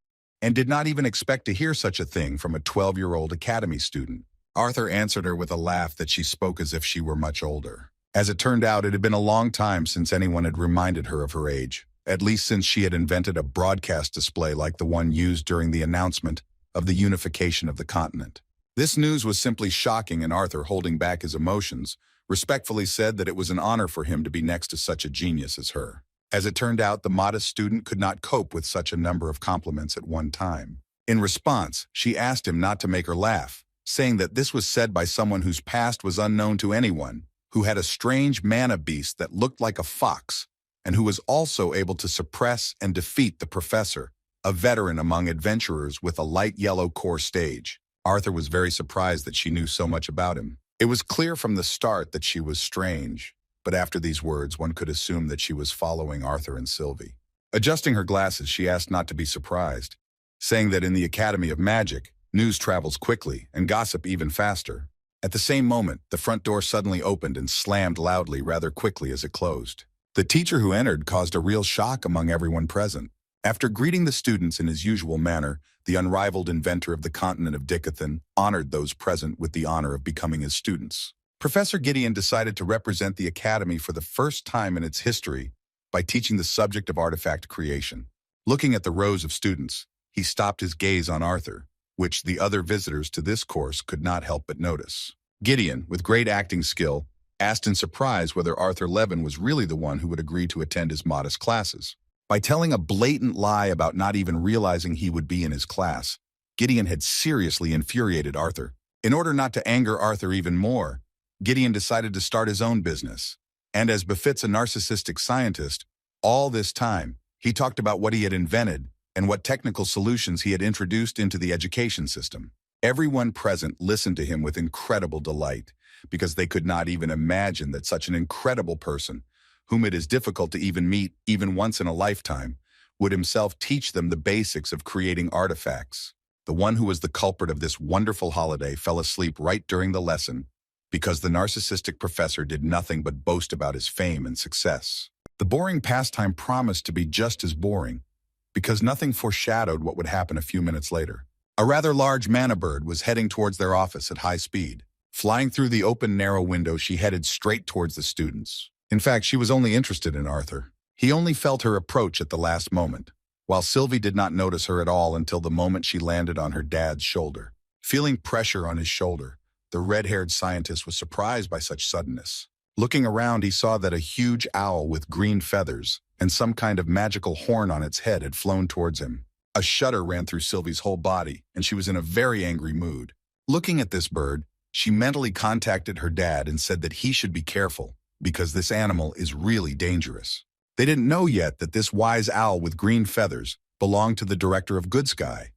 and did not even expect to hear such a thing from a 12-year-old academy student. Arthur answered her with a laugh that she spoke as if she were much older. As it turned out, it had been a long time since anyone had reminded her of her age, at least since she had invented a broadcast display like the one used during the announcement of the unification of the continent. This news was simply shocking, and Arthur, holding back his emotions, respectfully said that it was an honor for him to be next to such a genius as her. As it turned out, the modest student could not cope with such a number of compliments at one time. In response, she asked him not to make her laugh, saying that this was said by someone whose past was unknown to anyone, who had a strange mana beast that looked like a fox, and who was also able to suppress and defeat the professor, a veteran among adventurers with a light yellow core stage. Arthur was very surprised that she knew so much about him. It was clear from the start that she was strange, but after these words, one could assume that she was following Arthur and Sylvie. Adjusting her glasses, she asked not to be surprised, saying that in the Academy of Magic, news travels quickly and gossip even faster. At the same moment, the front door suddenly opened and slammed loudly rather quickly as it closed. The teacher who entered caused a real shock among everyone present. After greeting the students in his usual manner, the unrivaled inventor of the continent of Dicathan honored those present with the honor of becoming his students. Professor Gideon decided to represent the Academy for the first time in its history by teaching the subject of artifact creation. Looking at the rows of students, he stopped his gaze on Arthur, which the other visitors to this course could not help but notice. Gideon, with great acting skill, asked in surprise whether Arthur Levin was really the one who would agree to attend his modest classes. By telling a blatant lie about not even realizing he would be in his class, Gideon had seriously infuriated Arthur. In order not to anger Arthur even more, Gideon decided to start his own business. And as befits a narcissistic scientist, all this time, he talked about what he had invented and what technical solutions he had introduced into the education system. Everyone present listened to him with incredible delight, because they could not even imagine that such an incredible person, whom it is difficult to even meet even once in a lifetime, would himself teach them the basics of creating artifacts. The one who was the culprit of this wonderful holiday fell asleep right during the lesson, because the narcissistic professor did nothing but boast about his fame and success. The boring pastime promised to be just as boring, because nothing foreshadowed what would happen a few minutes later. A rather large mana bird was heading towards their office at high speed. Flying through the open narrow window, she headed straight towards the students. In fact, she was only interested in Arthur. He only felt her approach at the last moment, while Sylvie did not notice her at all until the moment she landed on her dad's shoulder. Feeling pressure on his shoulder, the red-haired scientist was surprised by such suddenness. Looking around, he saw that a huge owl with green feathers and some kind of magical horn on its head had flown towards him. A shudder ran through Sylvie's whole body, and she was in a very angry mood. Looking at this bird, she mentally contacted her dad and said that he should be careful, because this animal is really dangerous. They didn't know yet that this wise owl with green feathers belonged to the director of Good Sky.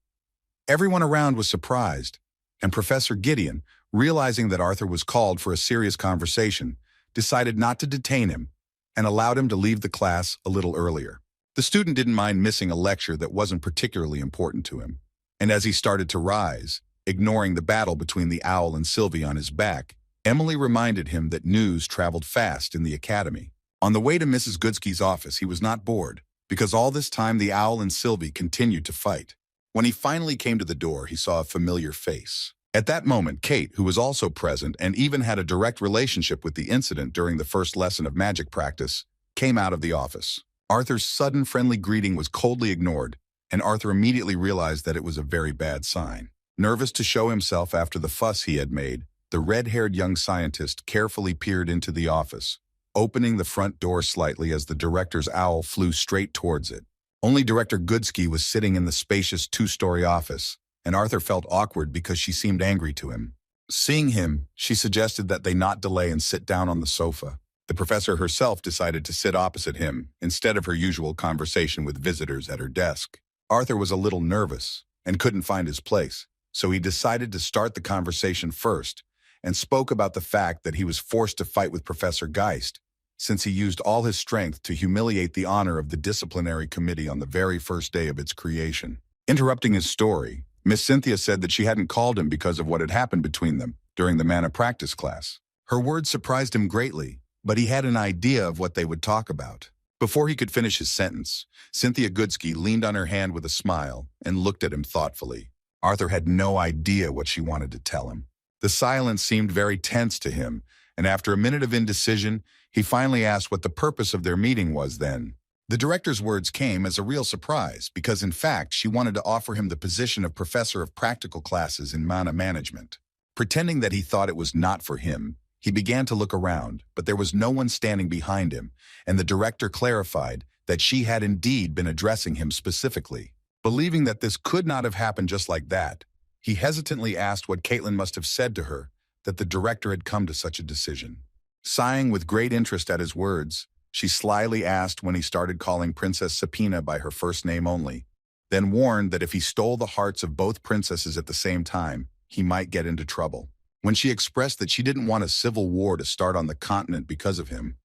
Everyone around was surprised, and Professor Gideon, realizing that Arthur was called for a serious conversation, decided not to detain him and allowed him to leave the class a little earlier. The student didn't mind missing a lecture that wasn't particularly important to him, and as he started to rise, ignoring the battle between the owl and Sylvie on his back, Emily reminded him that news traveled fast in the academy. On the way to Mrs. Goodsky's office, he was not bored, because all this time the owl and Sylvie continued to fight. When he finally came to the door, he saw a familiar face. At that moment, Kate, who was also present and even had a direct relationship with the incident during the first lesson of magic practice, came out of the office. Arthur's sudden friendly greeting was coldly ignored, and Arthur immediately realized that it was a very bad sign. Nervous to show himself after the fuss he had made, the red-haired young scientist carefully peered into the office, opening the front door slightly as the director's owl flew straight towards it. Only Director Goodsky was sitting in the spacious two-story office, and Arthur felt awkward because she seemed angry to him. Seeing him, she suggested that they not delay and sit down on the sofa. The professor herself decided to sit opposite him instead of her usual conversation with visitors at her desk. Arthur was a little nervous and couldn't find his place, so he decided to start the conversation first and spoke about the fact that he was forced to fight with Professor Geist, since he used all his strength to humiliate the honor of the disciplinary committee on the very first day of its creation. Interrupting his story, Miss Cynthia said that she hadn't called him because of what had happened between them during the mana practice class. Her words surprised him greatly, but he had an idea of what they would talk about. Before he could finish his sentence, Cynthia Goodsky leaned on her hand with a smile and looked at him thoughtfully. Arthur had no idea what she wanted to tell him. The silence seemed very tense to him, and after a minute of indecision, he finally asked what the purpose of their meeting was then. The director's words came as a real surprise because, in fact, she wanted to offer him the position of professor of practical classes in mana management. Pretending that he thought it was not for him, he began to look around, but there was no one standing behind him, and the director clarified that she had indeed been addressing him specifically. Believing that this could not have happened just like that, he hesitantly asked what Caitlin must have said to her that the director had come to such a decision. Sighing with great interest at his words, she slyly asked when he started calling Princess Sapina by her first name only, then warned that if he stole the hearts of both princesses at the same time, he might get into trouble. When she expressed that she didn't want a civil war to start on the continent because of him,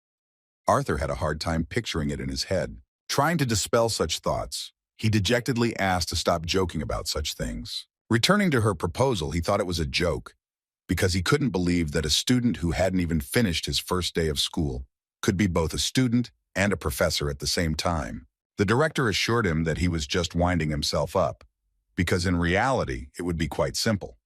Arthur had a hard time picturing it in his head. Trying to dispel such thoughts, he dejectedly asked to stop joking about such things. Returning to her proposal, he thought it was a joke, because he couldn't believe that a student who hadn't even finished his first day of school could be both a student and a professor at the same time. The director assured him that he was just winding himself up, because in reality, it would be quite simple.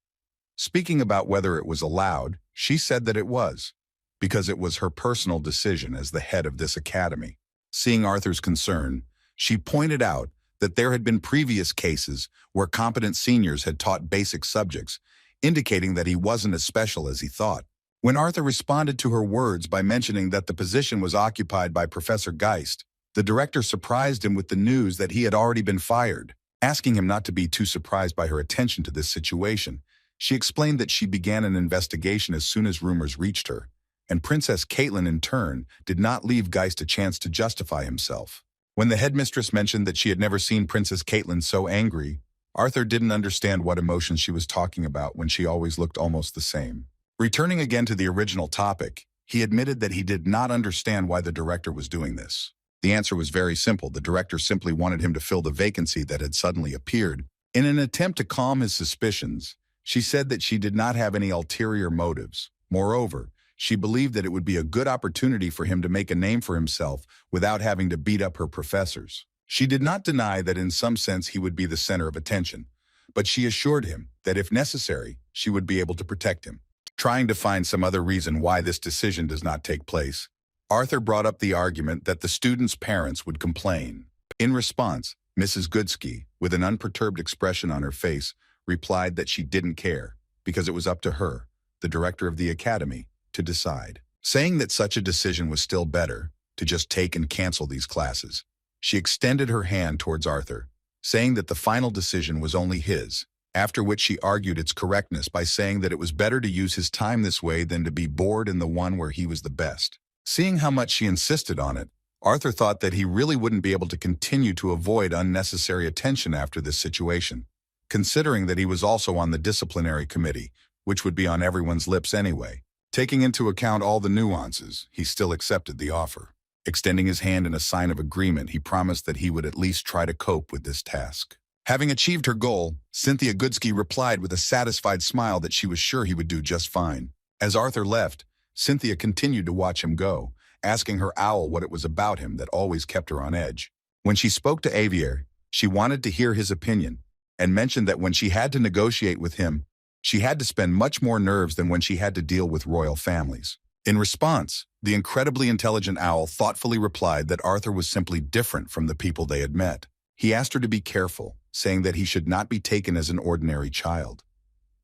Speaking about whether it was allowed, she said that it was, because it was her personal decision as the head of this academy. Seeing Arthur's concern, she pointed out that there had been previous cases where competent seniors had taught basic subjects, indicating that he wasn't as special as he thought. When Arthur responded to her words by mentioning that the position was occupied by Professor Geist, the director surprised him with the news that he had already been fired. Asking him not to be too surprised by her attention to this situation, she explained that she began an investigation as soon as rumors reached her, and Princess Caitlin, in turn, did not leave Geist a chance to justify himself. When the headmistress mentioned that she had never seen Princess Caitlin so angry, Arthur didn't understand what emotions she was talking about when she always looked almost the same. Returning again to the original topic, he admitted that he did not understand why the director was doing this. The answer was very simple. The director simply wanted him to fill the vacancy that had suddenly appeared. In an attempt to calm his suspicions, she said that she did not have any ulterior motives. Moreover, she believed that it would be a good opportunity for him to make a name for himself without having to beat up her professors. She did not deny that in some sense he would be the center of attention, but she assured him that if necessary, she would be able to protect him. Trying to find some other reason why this decision does not take place, Arthur brought up the argument that the students' parents would complain. In response, Mrs. Goodsky, with an unperturbed expression on her face, replied that she didn't care, because it was up to her, the director of the academy, to decide. Saying that such a decision was still better, to just take and cancel these classes, she extended her hand towards Arthur, saying that the final decision was only his, after which she argued its correctness by saying that it was better to use his time this way than to be bored in the one where he was the best. Seeing how much she insisted on it, Arthur thought that he really wouldn't be able to continue to avoid unnecessary attention after this situation, considering that he was also on the disciplinary committee, which would be on everyone's lips anyway. Taking into account all the nuances, he still accepted the offer. Extending his hand in a sign of agreement, he promised that he would at least try to cope with this task. Having achieved her goal, Cynthia Goodsky replied with a satisfied smile that she was sure he would do just fine. As Arthur left, Cynthia continued to watch him go, asking her owl what it was about him that always kept her on edge. When she spoke to Avier, she wanted to hear his opinion, and mentioned that when she had to negotiate with him, she had to spend much more nerves than when she had to deal with royal families. In response, the incredibly intelligent owl thoughtfully replied that Arthur was simply different from the people they had met. He asked her to be careful, saying that he should not be taken as an ordinary child.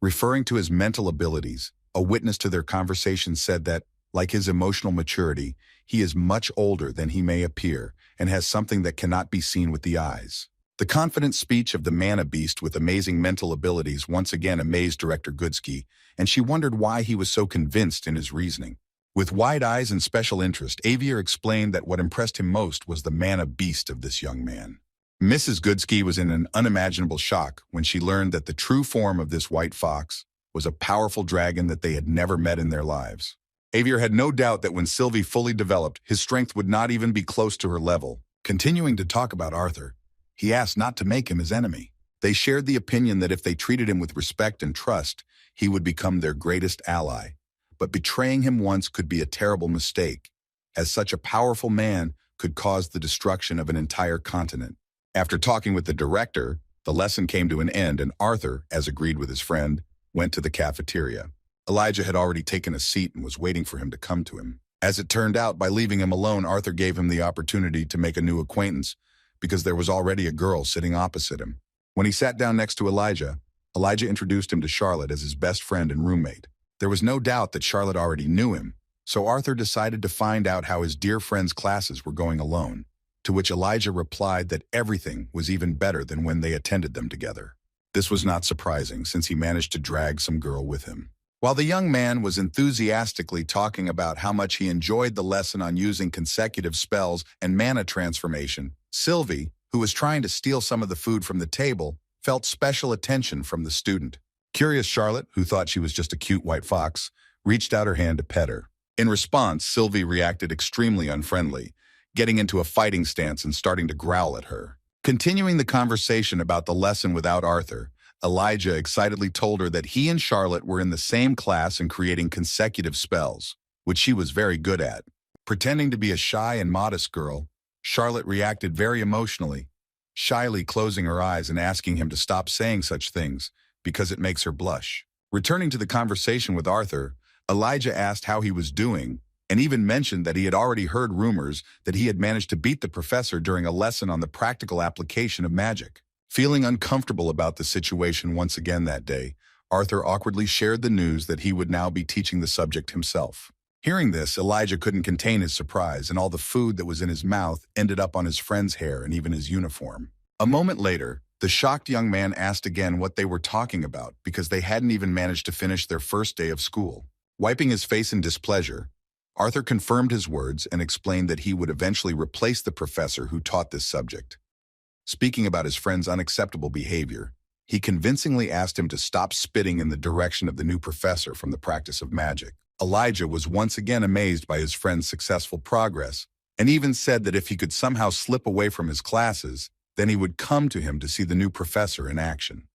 Referring to his mental abilities, a witness to their conversation said that, like his emotional maturity, he is much older than he may appear and has something that cannot be seen with the eyes. The confident speech of the mana beast with amazing mental abilities once again amazed Director Goodsky, and she wondered why he was so convinced in his reasoning. With wide eyes and special interest, Avier explained that what impressed him most was the mana beast of this young man. Mrs. Goodsky was in an unimaginable shock when she learned that the true form of this white fox was a powerful dragon that they had never met in their lives. Avier had no doubt that when Sylvie fully developed, his strength would not even be close to her level. Continuing to talk about Arthur, he asked not to make him his enemy. They shared the opinion that if they treated him with respect and trust, he would become their greatest ally. But betraying him once could be a terrible mistake, as such a powerful man could cause the destruction of an entire continent. After talking with the director, the lesson came to an end and Arthur, as agreed with his friend, went to the cafeteria. Elijah had already taken a seat and was waiting for him to come to him. As it turned out, by leaving him alone, Arthur gave him the opportunity to make a new acquaintance because there was already a girl sitting opposite him. When he sat down next to Elijah introduced him to Charlotte as his best friend and roommate. There was no doubt that Charlotte already knew him, so Arthur decided to find out how his dear friend's classes were going alone, to which Elijah replied that everything was even better than when they attended them together. This was not surprising, since he managed to drag some girl with him. While the young man was enthusiastically talking about how much he enjoyed the lesson on using consecutive spells and mana transformation, Sylvie, who was trying to steal some of the food from the table, felt special attention from the student. Curious Charlotte, who thought she was just a cute white fox, reached out her hand to pet her. In response, Sylvie reacted extremely unfriendly, getting into a fighting stance and starting to growl at her. Continuing the conversation about the lesson without Arthur, Elijah excitedly told her that he and Charlotte were in the same class and creating consecutive spells, which she was very good at. Pretending to be a shy and modest girl, Charlotte reacted very emotionally, shyly closing her eyes and asking him to stop saying such things because it makes her blush. Returning to the conversation with Arthur, Elijah asked how he was doing and even mentioned that he had already heard rumors that he had managed to beat the professor during a lesson on the practical application of magic. Feeling uncomfortable about the situation once again that day, Arthur awkwardly shared the news that he would now be teaching the subject himself. Hearing this, Elijah couldn't contain his surprise, and all the food that was in his mouth ended up on his friend's hair and even his uniform. A moment later, the shocked young man asked again what they were talking about because they hadn't even managed to finish their first day of school. Wiping his face in displeasure, Arthur confirmed his words and explained that he would eventually replace the professor who taught this subject. Speaking about his friend's unacceptable behavior, he convincingly asked him to stop spitting in the direction of the new professor from the practice of magic. Elijah was once again amazed by his friend's successful progress and even said that if he could somehow slip away from his classes, then he would come to him to see the new professor in action.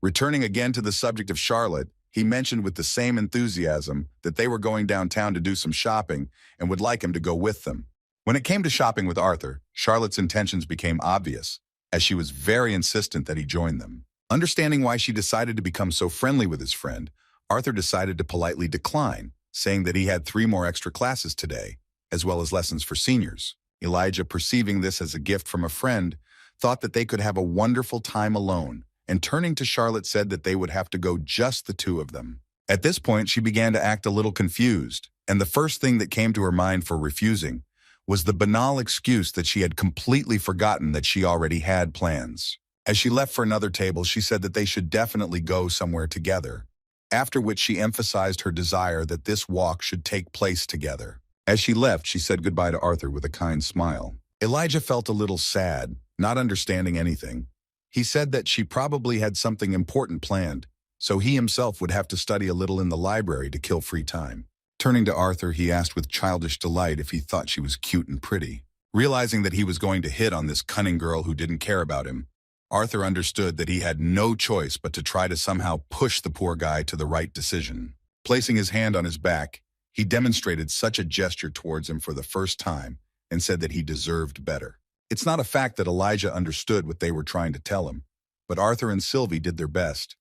Returning again to the subject of Charlotte, he mentioned with the same enthusiasm that they were going downtown to do some shopping and would like him to go with them. When it came to shopping with Arthur, Charlotte's intentions became obvious, as she was very insistent that he join them. Understanding why she decided to become so friendly with his friend, Arthur decided to politely decline, saying that he had 3 more extra classes today, as well as lessons for seniors. Elijah, perceiving this as a gift from a friend, thought that they could have a wonderful time alone, and turning to Charlotte said that they would have to go just the 2 of them. At this point, she began to act a little confused, and the first thing that came to her mind for refusing was the banal excuse that she had completely forgotten that she already had plans. As she left for another table, she said that they should definitely go somewhere together, after which she emphasized her desire that this walk should take place together. As she left, she said goodbye to Arthur with a kind smile. Elijah felt a little sad, not understanding anything. He said that she probably had something important planned, so he himself would have to study a little in the library to kill free time. Turning to Arthur, he asked with childish delight if he thought she was cute and pretty. Realizing that he was going to hit on this cunning girl who didn't care about him, Arthur understood that he had no choice but to try to somehow push the poor guy to the right decision. Placing his hand on his back, he demonstrated such a gesture towards him for the first time and said that he deserved better. It's not a fact that Elijah understood what they were trying to tell him, but Arthur and Sylvie did their best.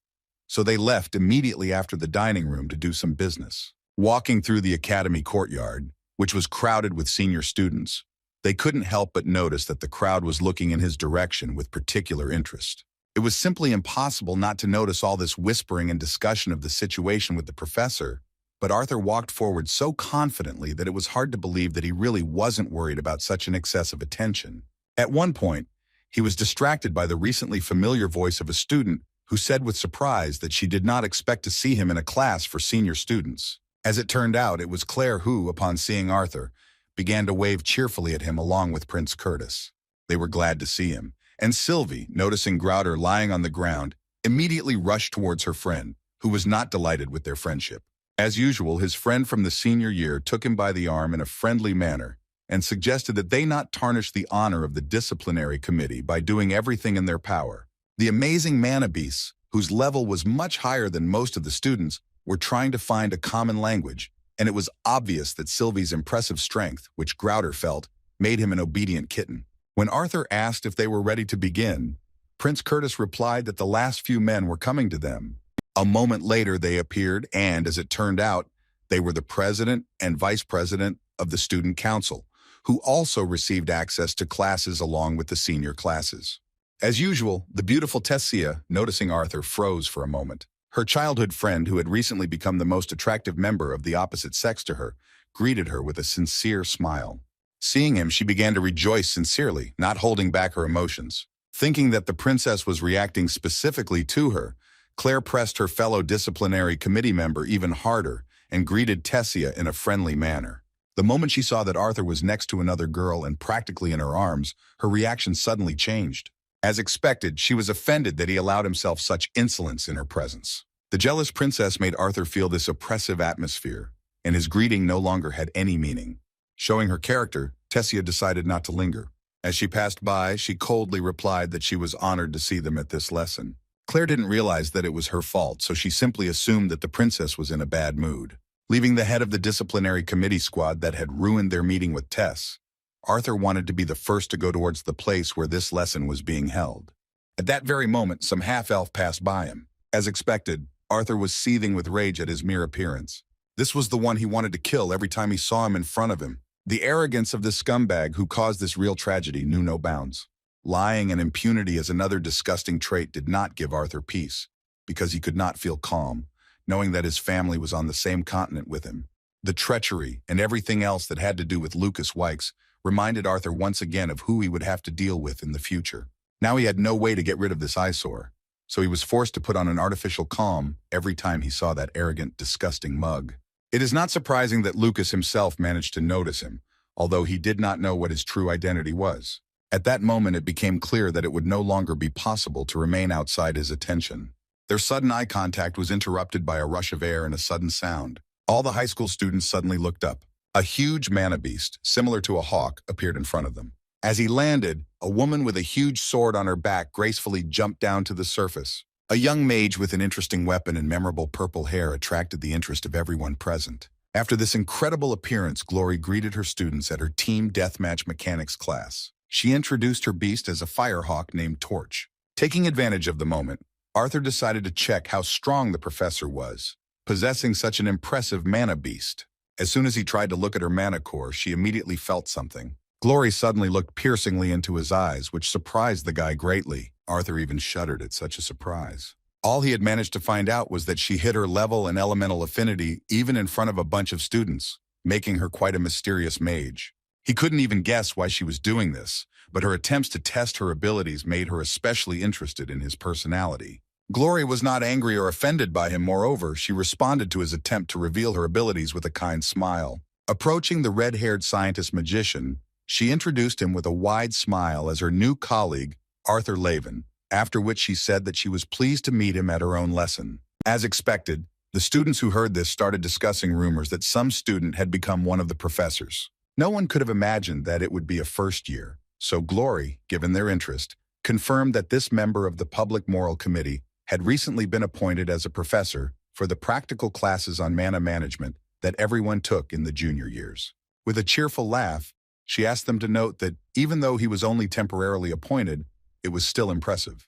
So they left immediately after the dining room to do some business. Walking through the academy courtyard, which was crowded with senior students, they couldn't help but notice that the crowd was looking in his direction with particular interest. It was simply impossible not to notice all this whispering and discussion of the situation with the professor, but Arthur walked forward so confidently that it was hard to believe that he really wasn't worried about such an excess of attention. At one point, he was distracted by the recently familiar voice of a student who said with surprise that she did not expect to see him in a class for senior students. As it turned out, it was Claire who, upon seeing Arthur, began to wave cheerfully at him along with Prince Curtis. They were glad to see him, and Sylvie, noticing Grouder lying on the ground, immediately rushed towards her friend, who was not delighted with their friendship. As usual, his friend from the senior year took him by the arm in a friendly manner and suggested that they not tarnish the honor of the disciplinary committee by doing everything in their power. The amazing mana beasts, whose level was much higher than most of the students, were trying to find a common language, and it was obvious that Sylvie's impressive strength, which Grouder felt, made him an obedient kitten. When Arthur asked if they were ready to begin, Prince Curtis replied that the last few men were coming to them. A moment later they appeared, and, as it turned out, they were the president and vice president of the student council, who also received access to classes along with the senior classes. As usual, the beautiful Tessia, noticing Arthur, froze for a moment. Her childhood friend, who had recently become the most attractive member of the opposite sex to her, greeted her with a sincere smile. Seeing him, she began to rejoice sincerely, not holding back her emotions. Thinking that the princess was reacting specifically to her, Claire pressed her fellow disciplinary committee member even harder and greeted Tessia in a friendly manner. The moment she saw that Arthur was next to another girl and practically in her arms, her reaction suddenly changed. As expected, she was offended that he allowed himself such insolence in her presence. The jealous princess made Arthur feel this oppressive atmosphere, and his greeting no longer had any meaning. Showing her character, Tessia decided not to linger. As she passed by, she coldly replied that she was honored to see them at this lesson. Claire didn't realize that it was her fault, so she simply assumed that the princess was in a bad mood. Leaving the head of the disciplinary committee squad that had ruined their meeting with Tess, Arthur wanted to be the first to go towards the place where this lesson was being held. At that very moment, some half-elf passed by him. As expected, Arthur was seething with rage at his mere appearance. This was the one he wanted to kill every time he saw him in front of him. The arrogance of this scumbag who caused this real tragedy knew no bounds. Lying and impunity as another disgusting trait did not give Arthur peace, because he could not feel calm, knowing that his family was on the same continent with him. The treachery and everything else that had to do with Lucas Wykes reminded Arthur once again of who he would have to deal with in the future. Now he had no way to get rid of this eyesore, so he was forced to put on an artificial calm every time he saw that arrogant, disgusting mug. It is not surprising that Lucas himself managed to notice him, although he did not know what his true identity was. At that moment, it became clear that it would no longer be possible to remain outside his attention. Their sudden eye contact was interrupted by a rush of air and a sudden sound. All the high school students suddenly looked up. A huge mana beast, similar to a hawk, appeared in front of them. As he landed, a woman with a huge sword on her back gracefully jumped down to the surface. A young mage with an interesting weapon and memorable purple hair attracted the interest of everyone present. After this incredible appearance, Glory greeted her students at her team deathmatch mechanics class. She introduced her beast as a firehawk named Torch. Taking advantage of the moment, Arthur decided to check how strong the professor was, possessing such an impressive mana beast. As soon as he tried to look at her mana core, she immediately felt something. Glory suddenly looked piercingly into his eyes, which surprised the guy greatly. Arthur even shuddered at such a surprise. All he had managed to find out was that she hit her level and elemental affinity even in front of a bunch of students, making her quite a mysterious mage. He couldn't even guess why she was doing this, but her attempts to test her abilities made her especially interested in his personality. Glory was not angry or offended by him. Moreover, she responded to his attempt to reveal her abilities with a kind smile. Approaching the red-haired scientist-magician, she introduced him with a wide smile as her new colleague, Arthur Laven, after which she said that she was pleased to meet him at her own lesson. As expected, the students who heard this started discussing rumors that some student had become one of the professors. No one could have imagined that it would be a first year, so Glory, given their interest, confirmed that this member of the Public Moral Committee had recently been appointed as a professor for the practical classes on mana management that everyone took in the junior years. With a cheerful laugh, she asked them to note that even though he was only temporarily appointed, it was still impressive.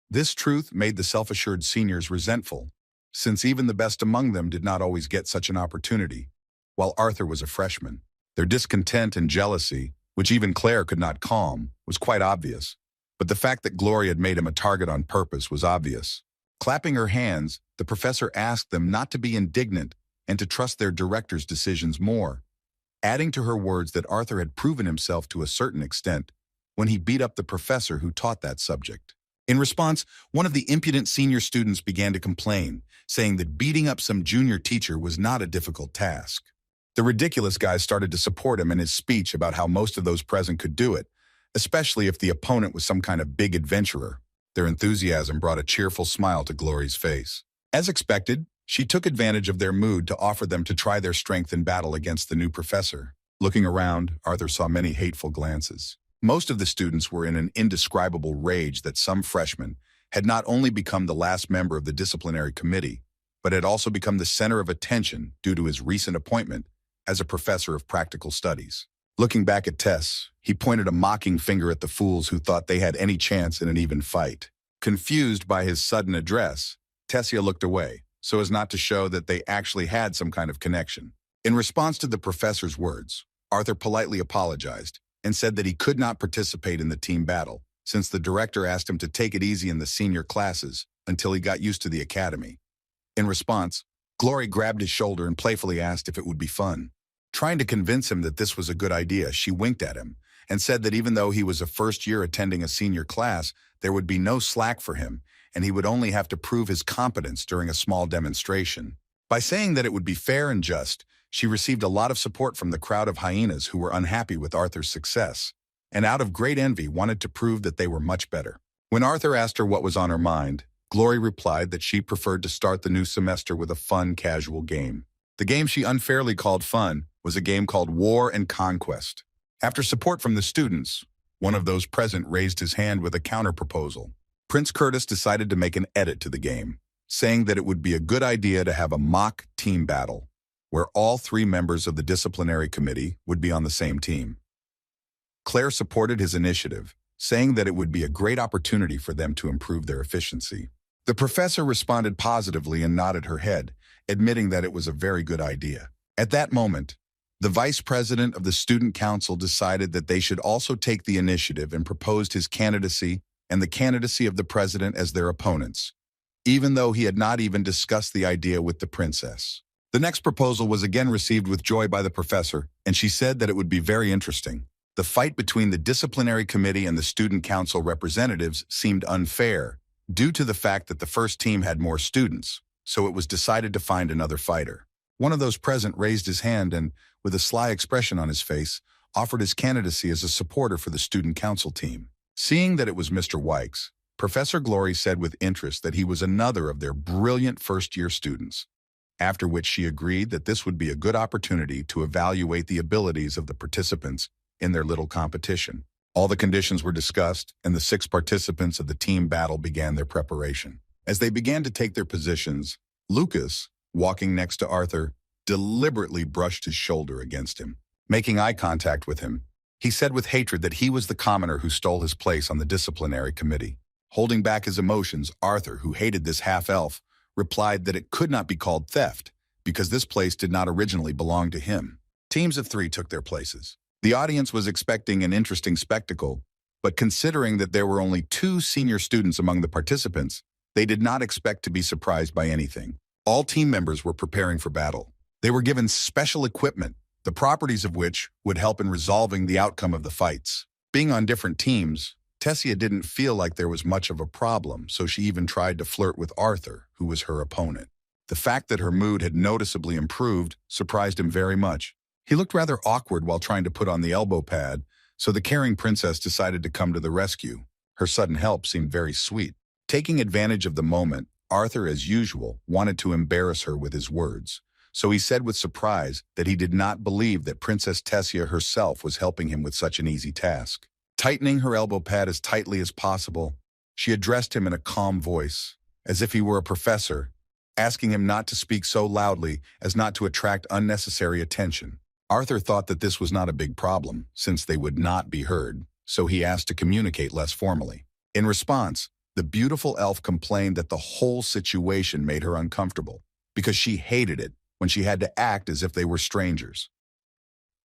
This truth made the self-assured seniors resentful, since even the best among them did not always get such an opportunity, while Arthur was a freshman. Their discontent and jealousy, which even Claire could not calm, was quite obvious. But the fact that Glory had made him a target on purpose was obvious. Clapping her hands, the professor asked them not to be indignant and to trust their director's decisions more, adding to her words that Arthur had proven himself to a certain extent when he beat up the professor who taught that subject. In response, one of the impudent senior students began to complain, saying that beating up some junior teacher was not a difficult task. The ridiculous guy started to support him in his speech about how most of those present could do it, especially if the opponent was some kind of big adventurer. Their enthusiasm brought a cheerful smile to Glory's face. As expected, she took advantage of their mood to offer them to try their strength in battle against the new professor. Looking around, Arthur saw many hateful glances. Most of the students were in an indescribable rage that some freshman had not only become the last member of the disciplinary committee, but had also become the center of attention due to his recent appointment as a professor of practical studies. Looking back at Tess, he pointed a mocking finger at the fools who thought they had any chance in an even fight. Confused by his sudden address, Tessia looked away, so as not to show that they actually had some kind of connection. In response to the professor's words, Arthur politely apologized and said that he could not participate in the team battle, since the director asked him to take it easy in the senior classes until he got used to the academy. In response, Glory grabbed his shoulder and playfully asked if it would be fun. Trying to convince him that this was a good idea, she winked at him and said that even though he was a first year attending a senior class, there would be no slack for him, and he would only have to prove his competence during a small demonstration. By saying that it would be fair and just, she received a lot of support from the crowd of hyenas who were unhappy with Arthur's success, and out of great envy wanted to prove that they were much better. When Arthur asked her what was on her mind, Glory replied that she preferred to start the new semester with a fun, casual game. The game she unfairly called fun was a game called War and Conquest. After support from the students, one of those present raised his hand with a counter-proposal. Prince Curtis decided to make an edit to the game, saying that it would be a good idea to have a mock team battle, where all 3 members of the disciplinary committee would be on the same team. Claire supported his initiative, saying that it would be a great opportunity for them to improve their efficiency. The professor responded positively and nodded her head, admitting that it was a very good idea. At that moment, the vice president of the student council decided that they should also take the initiative and proposed his candidacy and the candidacy of the president as their opponents, even though he had not even discussed the idea with the princess. The next proposal was again received with joy by the professor, and she said that it would be very interesting. The fight between the disciplinary committee and the student council representatives seemed unfair, due to the fact that the first team had more students, so it was decided to find another fighter. One of those present raised his hand and, with a sly expression on his face, offered his candidacy as a supporter for the student council team. Seeing that it was Mr. Wykes, Professor Glory said with interest that he was another of their brilliant first-year students, after which she agreed that this would be a good opportunity to evaluate the abilities of the participants in their little competition. All the conditions were discussed, and the 6 participants of the team battle began their preparation. As they began to take their positions, Lucas, walking next to Arthur, deliberately brushed his shoulder against him. Making eye contact with him, he said with hatred that he was the commoner who stole his place on the disciplinary committee. Holding back his emotions, Arthur, who hated this half-elf, replied that it could not be called theft, because this place did not originally belong to him. Teams of 3 took their places. The audience was expecting an interesting spectacle, but considering that there were only 2 senior students among the participants, they did not expect to be surprised by anything. All team members were preparing for battle. They were given special equipment, the properties of which would help in resolving the outcome of the fights. Being on different teams, Tessia didn't feel like there was much of a problem, so she even tried to flirt with Arthur, who was her opponent. The fact that her mood had noticeably improved surprised him very much. He looked rather awkward while trying to put on the elbow pad, so the caring princess decided to come to the rescue. Her sudden help seemed very sweet. Taking advantage of the moment, Arthur, as usual, wanted to embarrass her with his words, so he said with surprise that he did not believe that Princess Tessia herself was helping him with such an easy task. Tightening her elbow pad as tightly as possible, she addressed him in a calm voice, as if he were a professor, asking him not to speak so loudly as not to attract unnecessary attention. Arthur thought that this was not a big problem, since they would not be heard, so he asked to communicate less formally. In response, the beautiful elf complained that the whole situation made her uncomfortable, because she hated it when she had to act as if they were strangers.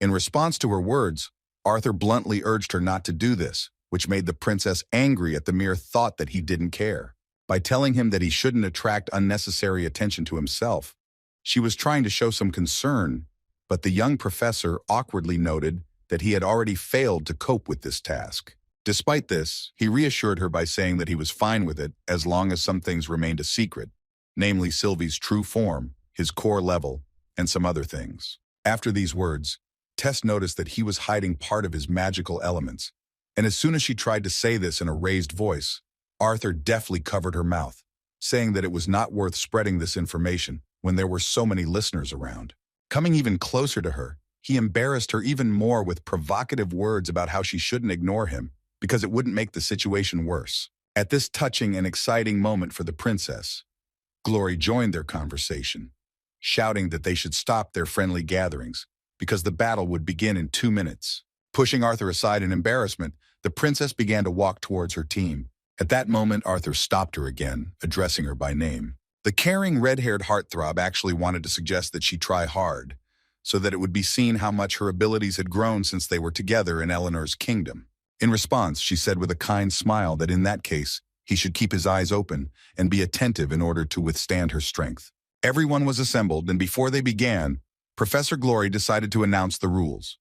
In response to her words, Arthur bluntly urged her not to do this, which made the princess angry at the mere thought that he didn't care. By telling him that he shouldn't attract unnecessary attention to himself, she was trying to show some concern, but the young professor awkwardly noted that he had already failed to cope with this task. Despite this, he reassured her by saying that he was fine with it as long as some things remained a secret, namely Sylvie's true form, his core level, and some other things. After these words, Tess noticed that he was hiding part of his magical elements, and as soon as she tried to say this in a raised voice, Arthur deftly covered her mouth, saying that it was not worth spreading this information when there were so many listeners around. Coming even closer to her, he embarrassed her even more with provocative words about how she shouldn't ignore him because it wouldn't make the situation worse. At this touching and exciting moment for the princess, Glory joined their conversation, shouting that they should stop their friendly gatherings because the battle would begin in 2 minutes. Pushing Arthur aside in embarrassment, the princess began to walk towards her team. At that moment, Arthur stopped her again, addressing her by name. The caring red-haired heartthrob actually wanted to suggest that she try hard, so that it would be seen how much her abilities had grown since they were together in Eleanor's kingdom. In response, she said with a kind smile that in that case, he should keep his eyes open and be attentive in order to withstand her strength. Everyone was assembled, and before they began, Professor Glory decided to announce the rules.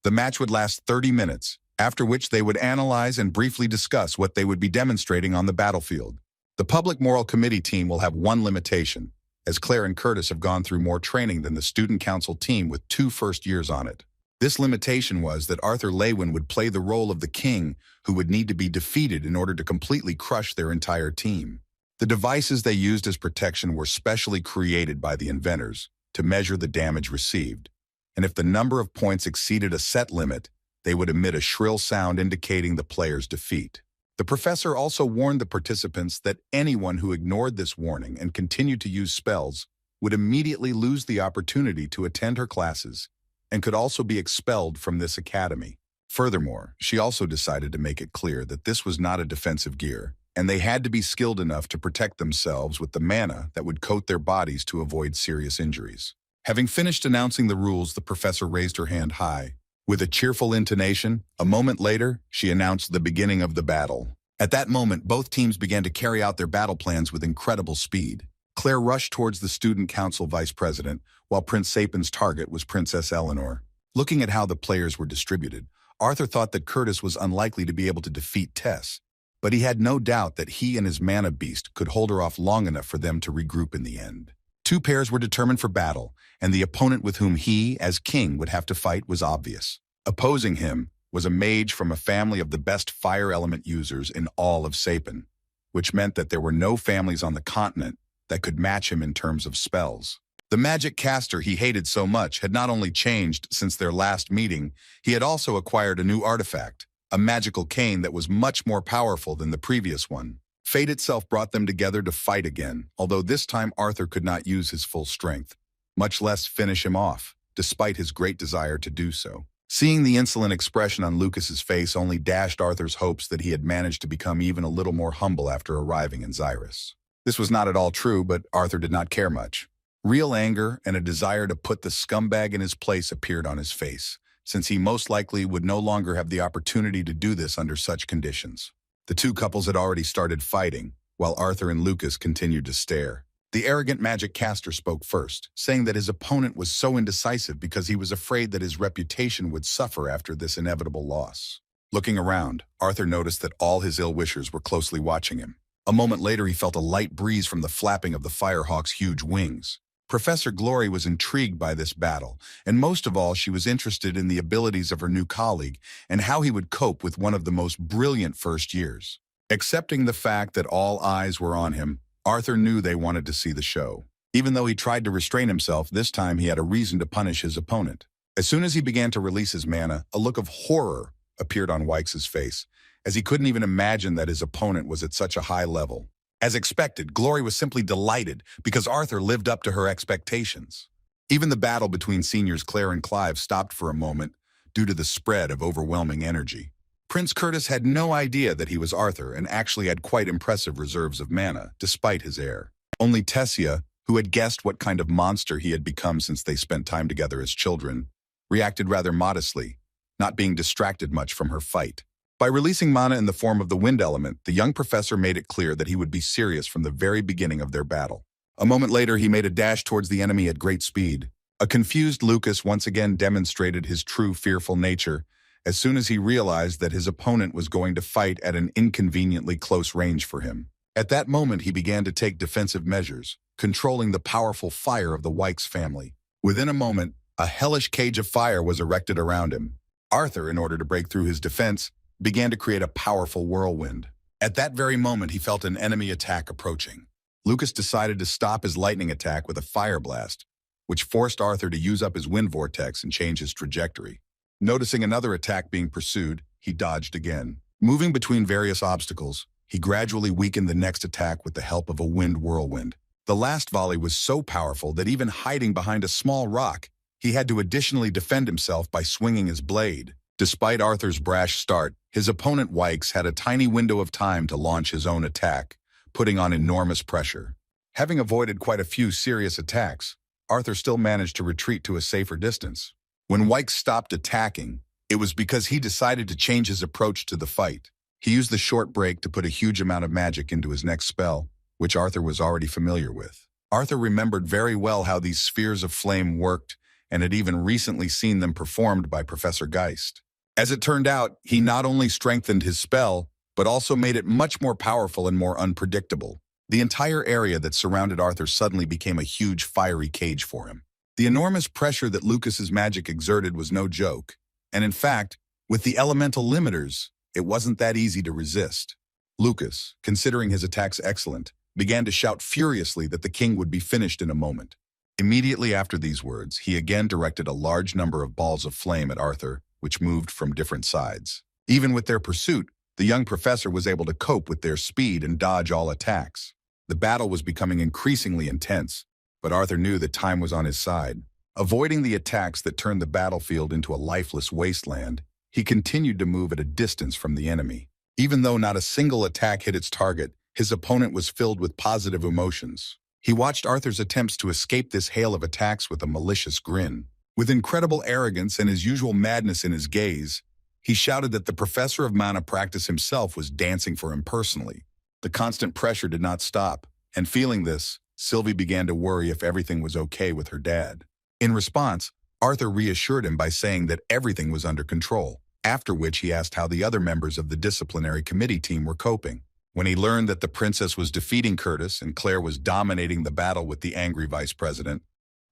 The match would last 30 minutes, after which they would analyze and briefly discuss what they would be demonstrating on the battlefield. The Public Moral Committee team will have one limitation, as Claire and Curtis have gone through more training than the Student Council team with 2 first years on it. This limitation was that Arthur Lewin would play the role of the king who would need to be defeated in order to completely crush their entire team. The devices they used as protection were specially created by the inventors to measure the damage received, and if the number of points exceeded a set limit, they would emit a shrill sound indicating the player's defeat. The professor also warned the participants that anyone who ignored this warning and continued to use spells would immediately lose the opportunity to attend her classes and could also be expelled from this academy. Furthermore, she also decided to make it clear that this was not a defensive gear, and they had to be skilled enough to protect themselves with the mana that would coat their bodies to avoid serious injuries. Having finished announcing the rules, the professor raised her hand high. With a cheerful intonation, a moment later, she announced the beginning of the battle. At that moment, both teams began to carry out their battle plans with incredible speed. Claire rushed towards the Student Council Vice President, while Prince Sapen's target was Princess Eleanor. Looking at how the players were distributed, Arthur thought that Curtis was unlikely to be able to defeat Tess, but he had no doubt that he and his mana beast could hold her off long enough for them to regroup in the end. 2 pairs were determined for battle, and the opponent with whom he, as king, would have to fight was obvious. Opposing him was a mage from a family of the best fire element users in all of Sapen, which meant that there were no families on the continent that could match him in terms of spells. The magic caster he hated so much had not only changed since their last meeting, he had also acquired a new artifact, a magical cane that was much more powerful than the previous one. Fate itself brought them together to fight again, although this time Arthur could not use his full strength, much less finish him off, despite his great desire to do so. Seeing the insolent expression on Lucas's face only dashed Arthur's hopes that he had managed to become even a little more humble after arriving in Zyrus. This was not at all true, but Arthur did not care much. Real anger and a desire to put the scumbag in his place appeared on his face, since he most likely would no longer have the opportunity to do this under such conditions. The 2 couples had already started fighting, while Arthur and Lucas continued to stare. The arrogant magic caster spoke first, saying that his opponent was so indecisive because he was afraid that his reputation would suffer after this inevitable loss. Looking around, Arthur noticed that all his ill-wishers were closely watching him. A moment later, he felt a light breeze from the flapping of the firehawk's huge wings. Professor Glory was intrigued by this battle, and most of all, she was interested in the abilities of her new colleague and how he would cope with one of the most brilliant first years. Accepting the fact that all eyes were on him, Arthur knew they wanted to see the show. Even though he tried to restrain himself, this time he had a reason to punish his opponent. As soon as he began to release his mana, a look of horror appeared on Wykes' face, as he couldn't even imagine that his opponent was at such a high level. As expected, Glory was simply delighted because Arthur lived up to her expectations. Even the battle between seniors Claire and Clive stopped for a moment due to the spread of overwhelming energy. Prince Curtis had no idea that he was Arthur and actually had quite impressive reserves of mana, despite his air. Only Tessia, who had guessed what kind of monster he had become since they spent time together as children, reacted rather modestly, not being distracted much from her fight. By releasing mana in the form of the wind element, the young professor made it clear that he would be serious from the very beginning of their battle. A moment later, he made a dash towards the enemy at great speed. A confused Lucas once again demonstrated his true fearful nature, as soon as he realized that his opponent was going to fight at an inconveniently close range for him. At that moment, he began to take defensive measures, controlling the powerful fire of the Wykes family. Within a moment, a hellish cage of fire was erected around him. Arthur, in order to break through his defense, began to create a powerful whirlwind. At that very moment, he felt an enemy attack approaching. Lucas decided to stop his lightning attack with a fire blast, which forced Arthur to use up his wind vortex and change his trajectory. Noticing another attack being pursued, he dodged again. Moving between various obstacles, he gradually weakened the next attack with the help of a wind whirlwind. The last volley was so powerful that even hiding behind a small rock, he had to additionally defend himself by swinging his blade. Despite Arthur's brash start, his opponent Wykes had a tiny window of time to launch his own attack, putting on enormous pressure. Having avoided quite a few serious attacks, Arthur still managed to retreat to a safer distance. When Wykes stopped attacking, it was because he decided to change his approach to the fight. He used the short break to put a huge amount of magic into his next spell, which Arthur was already familiar with. Arthur remembered very well how these spheres of flame worked and had even recently seen them performed by Professor Geist. As it turned out, he not only strengthened his spell, but also made it much more powerful and more unpredictable. The entire area that surrounded Arthur suddenly became a huge fiery cage for him. The enormous pressure that Lucas's magic exerted was no joke, and in fact, with the elemental limiters, it wasn't that easy to resist. Lucas, considering his attacks excellent, began to shout furiously that the king would be finished in a moment. Immediately after these words, he again directed a large number of balls of flame at Arthur, which moved from different sides. Even with their pursuit, the young professor was able to cope with their speed and dodge all attacks. The battle was becoming increasingly intense, but Arthur knew that time was on his side. Avoiding the attacks that turned the battlefield into a lifeless wasteland, he continued to move at a distance from the enemy. Even though not a single attack hit its target, his opponent was filled with positive emotions. He watched Arthur's attempts to escape this hail of attacks with a malicious grin. With incredible arrogance and his usual madness in his gaze, he shouted that the professor of mana practice himself was dancing for him personally. The constant pressure did not stop, and feeling this, Sylvie began to worry if everything was okay with her dad. In response, Arthur reassured him by saying that everything was under control, after which he asked how the other members of the disciplinary committee team were coping. When he learned that the princess was defeating Curtis and Claire was dominating the battle with the angry vice president,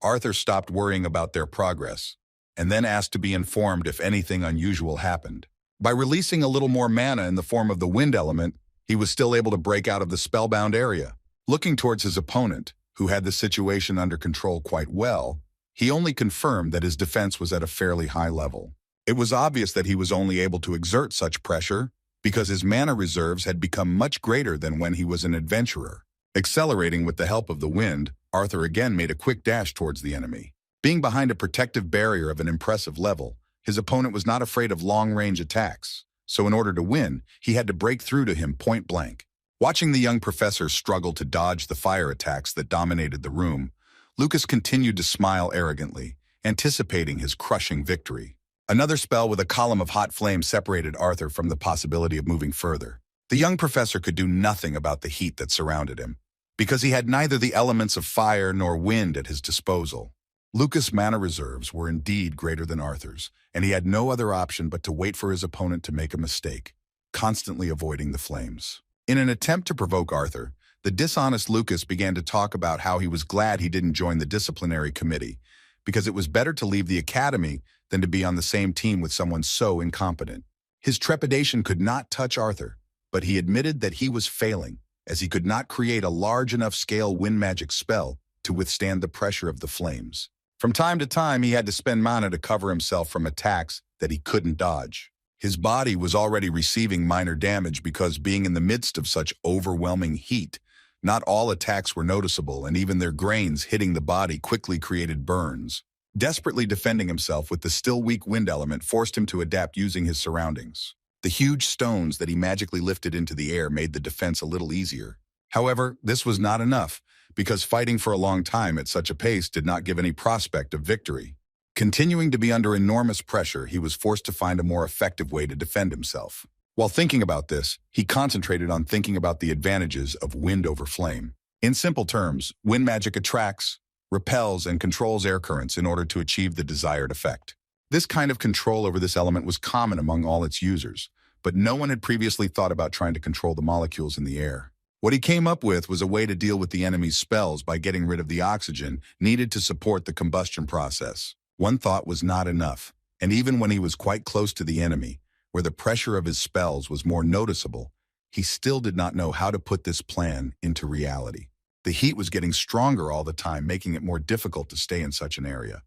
Arthur stopped worrying about their progress, and then asked to be informed if anything unusual happened. By releasing a little more mana in the form of the wind element, he was still able to break out of the spellbound area. Looking towards his opponent, who had the situation under control quite well, he only confirmed that his defense was at a fairly high level. It was obvious that he was only able to exert such pressure because his mana reserves had become much greater than when he was an adventurer. Accelerating with the help of the wind, Arthur again made a quick dash towards the enemy. Being behind a protective barrier of an impressive level, his opponent was not afraid of long-range attacks, so in order to win, he had to break through to him point-blank. Watching the young professor struggle to dodge the fire attacks that dominated the room, Lucas continued to smile arrogantly, anticipating his crushing victory. Another spell with a column of hot flame separated Arthur from the possibility of moving further. The young professor could do nothing about the heat that surrounded him, because he had neither the elements of fire nor wind at his disposal. Lucas' mana reserves were indeed greater than Arthur's, and he had no other option but to wait for his opponent to make a mistake, constantly avoiding the flames. In an attempt to provoke Arthur, the dishonest Lucas began to talk about how he was glad he didn't join the disciplinary committee, because it was better to leave the academy than to be on the same team with someone so incompetent. His trepidation could not touch Arthur, but he admitted that he was failing, as he could not create a large enough scale wind magic spell to withstand the pressure of the flames. From time to time, he had to spend mana to cover himself from attacks that he couldn't dodge. His body was already receiving minor damage because being in the midst of such overwhelming heat, not all attacks were noticeable, and even their grains hitting the body quickly created burns. Desperately defending himself with the still weak wind element forced him to adapt using his surroundings. The huge stones that he magically lifted into the air made the defense a little easier. However, this was not enough, because fighting for a long time at such a pace did not give any prospect of victory. Continuing to be under enormous pressure, he was forced to find a more effective way to defend himself. While thinking about this, he concentrated on thinking about the advantages of wind over flame. In simple terms, wind magic attracts, repels, and controls air currents in order to achieve the desired effect. This kind of control over this element was common among all its users, but no one had previously thought about trying to control the molecules in the air. What he came up with was a way to deal with the enemy's spells by getting rid of the oxygen needed to support the combustion process. One thought was not enough, and even when he was quite close to the enemy, where the pressure of his spells was more noticeable, he still did not know how to put this plan into reality. The heat was getting stronger all the time, making it more difficult to stay in such an area.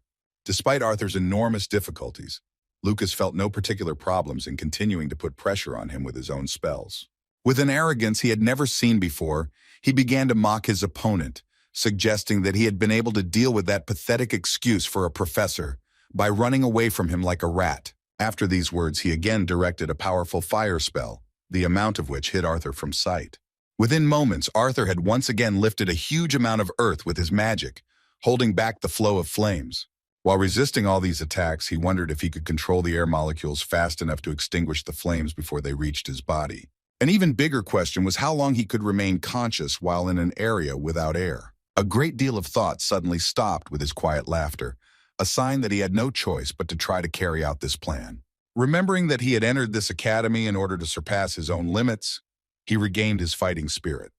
Despite Arthur's enormous difficulties, Lucas felt no particular problems in continuing to put pressure on him with his own spells. With an arrogance he had never seen before, he began to mock his opponent, suggesting that he had been able to deal with that pathetic excuse for a professor by running away from him like a rat. After these words, he again directed a powerful fire spell, the amount of which hid Arthur from sight. Within moments, Arthur had once again lifted a huge amount of earth with his magic, holding back the flow of flames. While resisting all these attacks, he wondered if he could control the air molecules fast enough to extinguish the flames before they reached his body. An even bigger question was how long he could remain conscious while in an area without air. A great deal of thought suddenly stopped with his quiet laughter, a sign that he had no choice but to try to carry out this plan. Remembering that he had entered this academy in order to surpass his own limits, he regained his fighting spirit.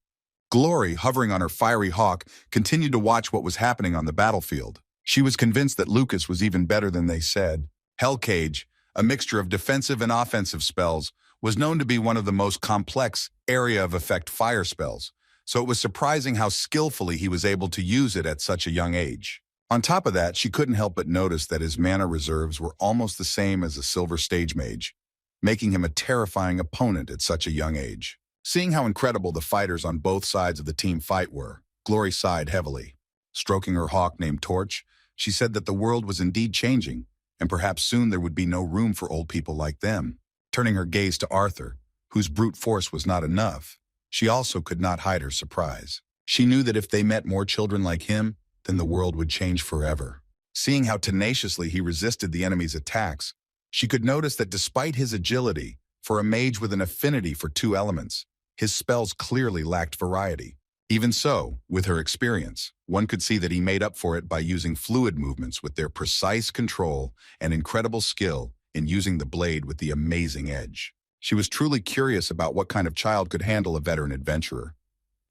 Glory, hovering on her fiery hawk, continued to watch what was happening on the battlefield. She was convinced that Lucas was even better than they said. Hell Cage, a mixture of defensive and offensive spells, was known to be one of the most complex area of effect fire spells, so it was surprising how skillfully he was able to use it at such a young age. On top of that, she couldn't help but notice that his mana reserves were almost the same as a silver stage mage, making him a terrifying opponent at such a young age. Seeing how incredible the fighters on both sides of the team fight were, Glory sighed heavily. Stroking her hawk named Torch, she said that the world was indeed changing, and perhaps soon there would be no room for old people like them. Turning her gaze to Arthur, whose brute force was not enough, she also could not hide her surprise. She knew that if they met more children like him, then the world would change forever. Seeing how tenaciously he resisted the enemy's attacks, she could notice that despite his agility, for a mage with an affinity for two elements, his spells clearly lacked variety. Even so, with her experience, one could see that he made up for it by using fluid movements with their precise control and incredible skill in using the blade with the amazing edge. She was truly curious about what kind of child could handle a veteran adventurer,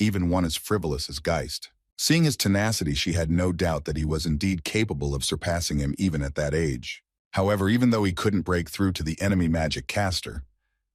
even one as frivolous as Geist. Seeing his tenacity, she had no doubt that he was indeed capable of surpassing him even at that age. However, even though he couldn't break through to the enemy magic caster,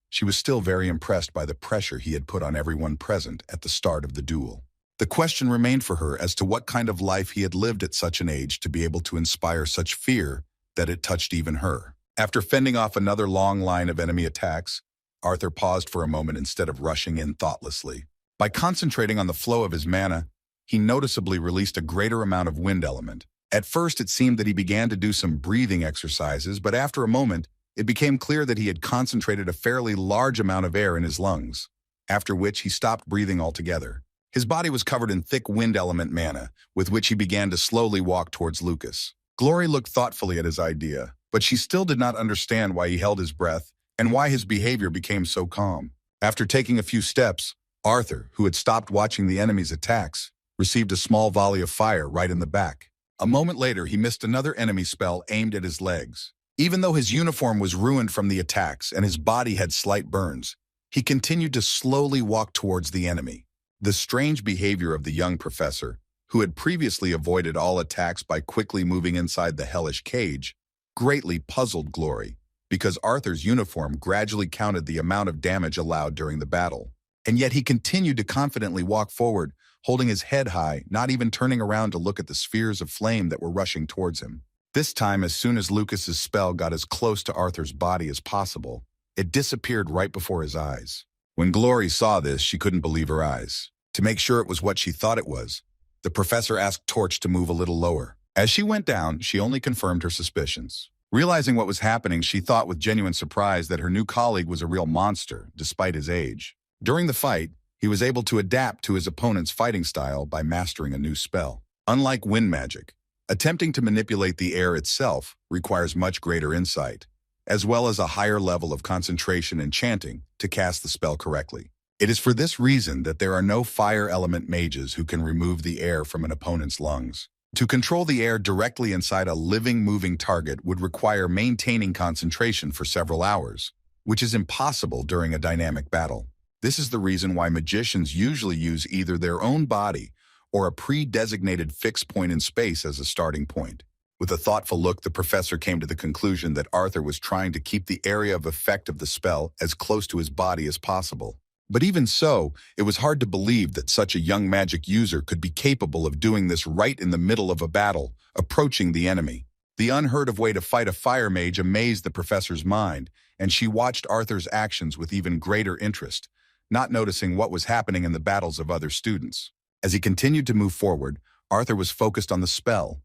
she was still very impressed by the pressure he had put on everyone present at the start of the duel. The question remained for her as to what kind of life he had lived at such an age to be able to inspire such fear that it touched even her. After fending off another long line of enemy attacks, Arthur paused for a moment instead of rushing in thoughtlessly. By concentrating on the flow of his mana, he noticeably released a greater amount of wind element. At first, it seemed that he began to do some breathing exercises, but after a moment, it became clear that he had concentrated a fairly large amount of air in his lungs, after which he stopped breathing altogether. His body was covered in thick wind element mana, with which he began to slowly walk towards Lucas. Glory looked thoughtfully at his idea, but she still did not understand why he held his breath and why his behavior became so calm. After taking a few steps, Arthur, who had stopped watching the enemy's attacks, received a small volley of fire right in the back. A moment later, he missed another enemy spell aimed at his legs. Even though his uniform was ruined from the attacks and his body had slight burns, he continued to slowly walk towards the enemy. The strange behavior of the young professor, who had previously avoided all attacks by quickly moving inside the hellish cage, greatly puzzled Glory, because Arthur's uniform gradually counted the amount of damage allowed during the battle. And yet he continued to confidently walk forward, holding his head high, not even turning around to look at the spheres of flame that were rushing towards him. This time, as soon as Lucas's spell got as close to Arthur's body as possible, it disappeared right before his eyes. When Glory saw this, she couldn't believe her eyes. To make sure it was what she thought it was, the professor asked Torch to move a little lower. As she went down, she only confirmed her suspicions. Realizing what was happening, she thought with genuine surprise that her new colleague was a real monster, despite his age. During the fight, he was able to adapt to his opponent's fighting style by mastering a new spell. Unlike wind magic, attempting to manipulate the air itself requires much greater insight, as well as a higher level of concentration and chanting to cast the spell correctly. It is for this reason that there are no fire element mages who can remove the air from an opponent's lungs. To control the air directly inside a living, moving target would require maintaining concentration for several hours, which is impossible during a dynamic battle. This is the reason why magicians usually use either their own body or a pre-designated fixed point in space as a starting point. With a thoughtful look, the professor came to the conclusion that Arthur was trying to keep the area of effect of the spell as close to his body as possible. But even so, it was hard to believe that such a young magic user could be capable of doing this right in the middle of a battle, approaching the enemy. The unheard-of way to fight a fire mage amazed the professor's mind, and she watched Arthur's actions with even greater interest, not noticing what was happening in the battles of other students. As he continued to move forward, Arthur was focused on the spell,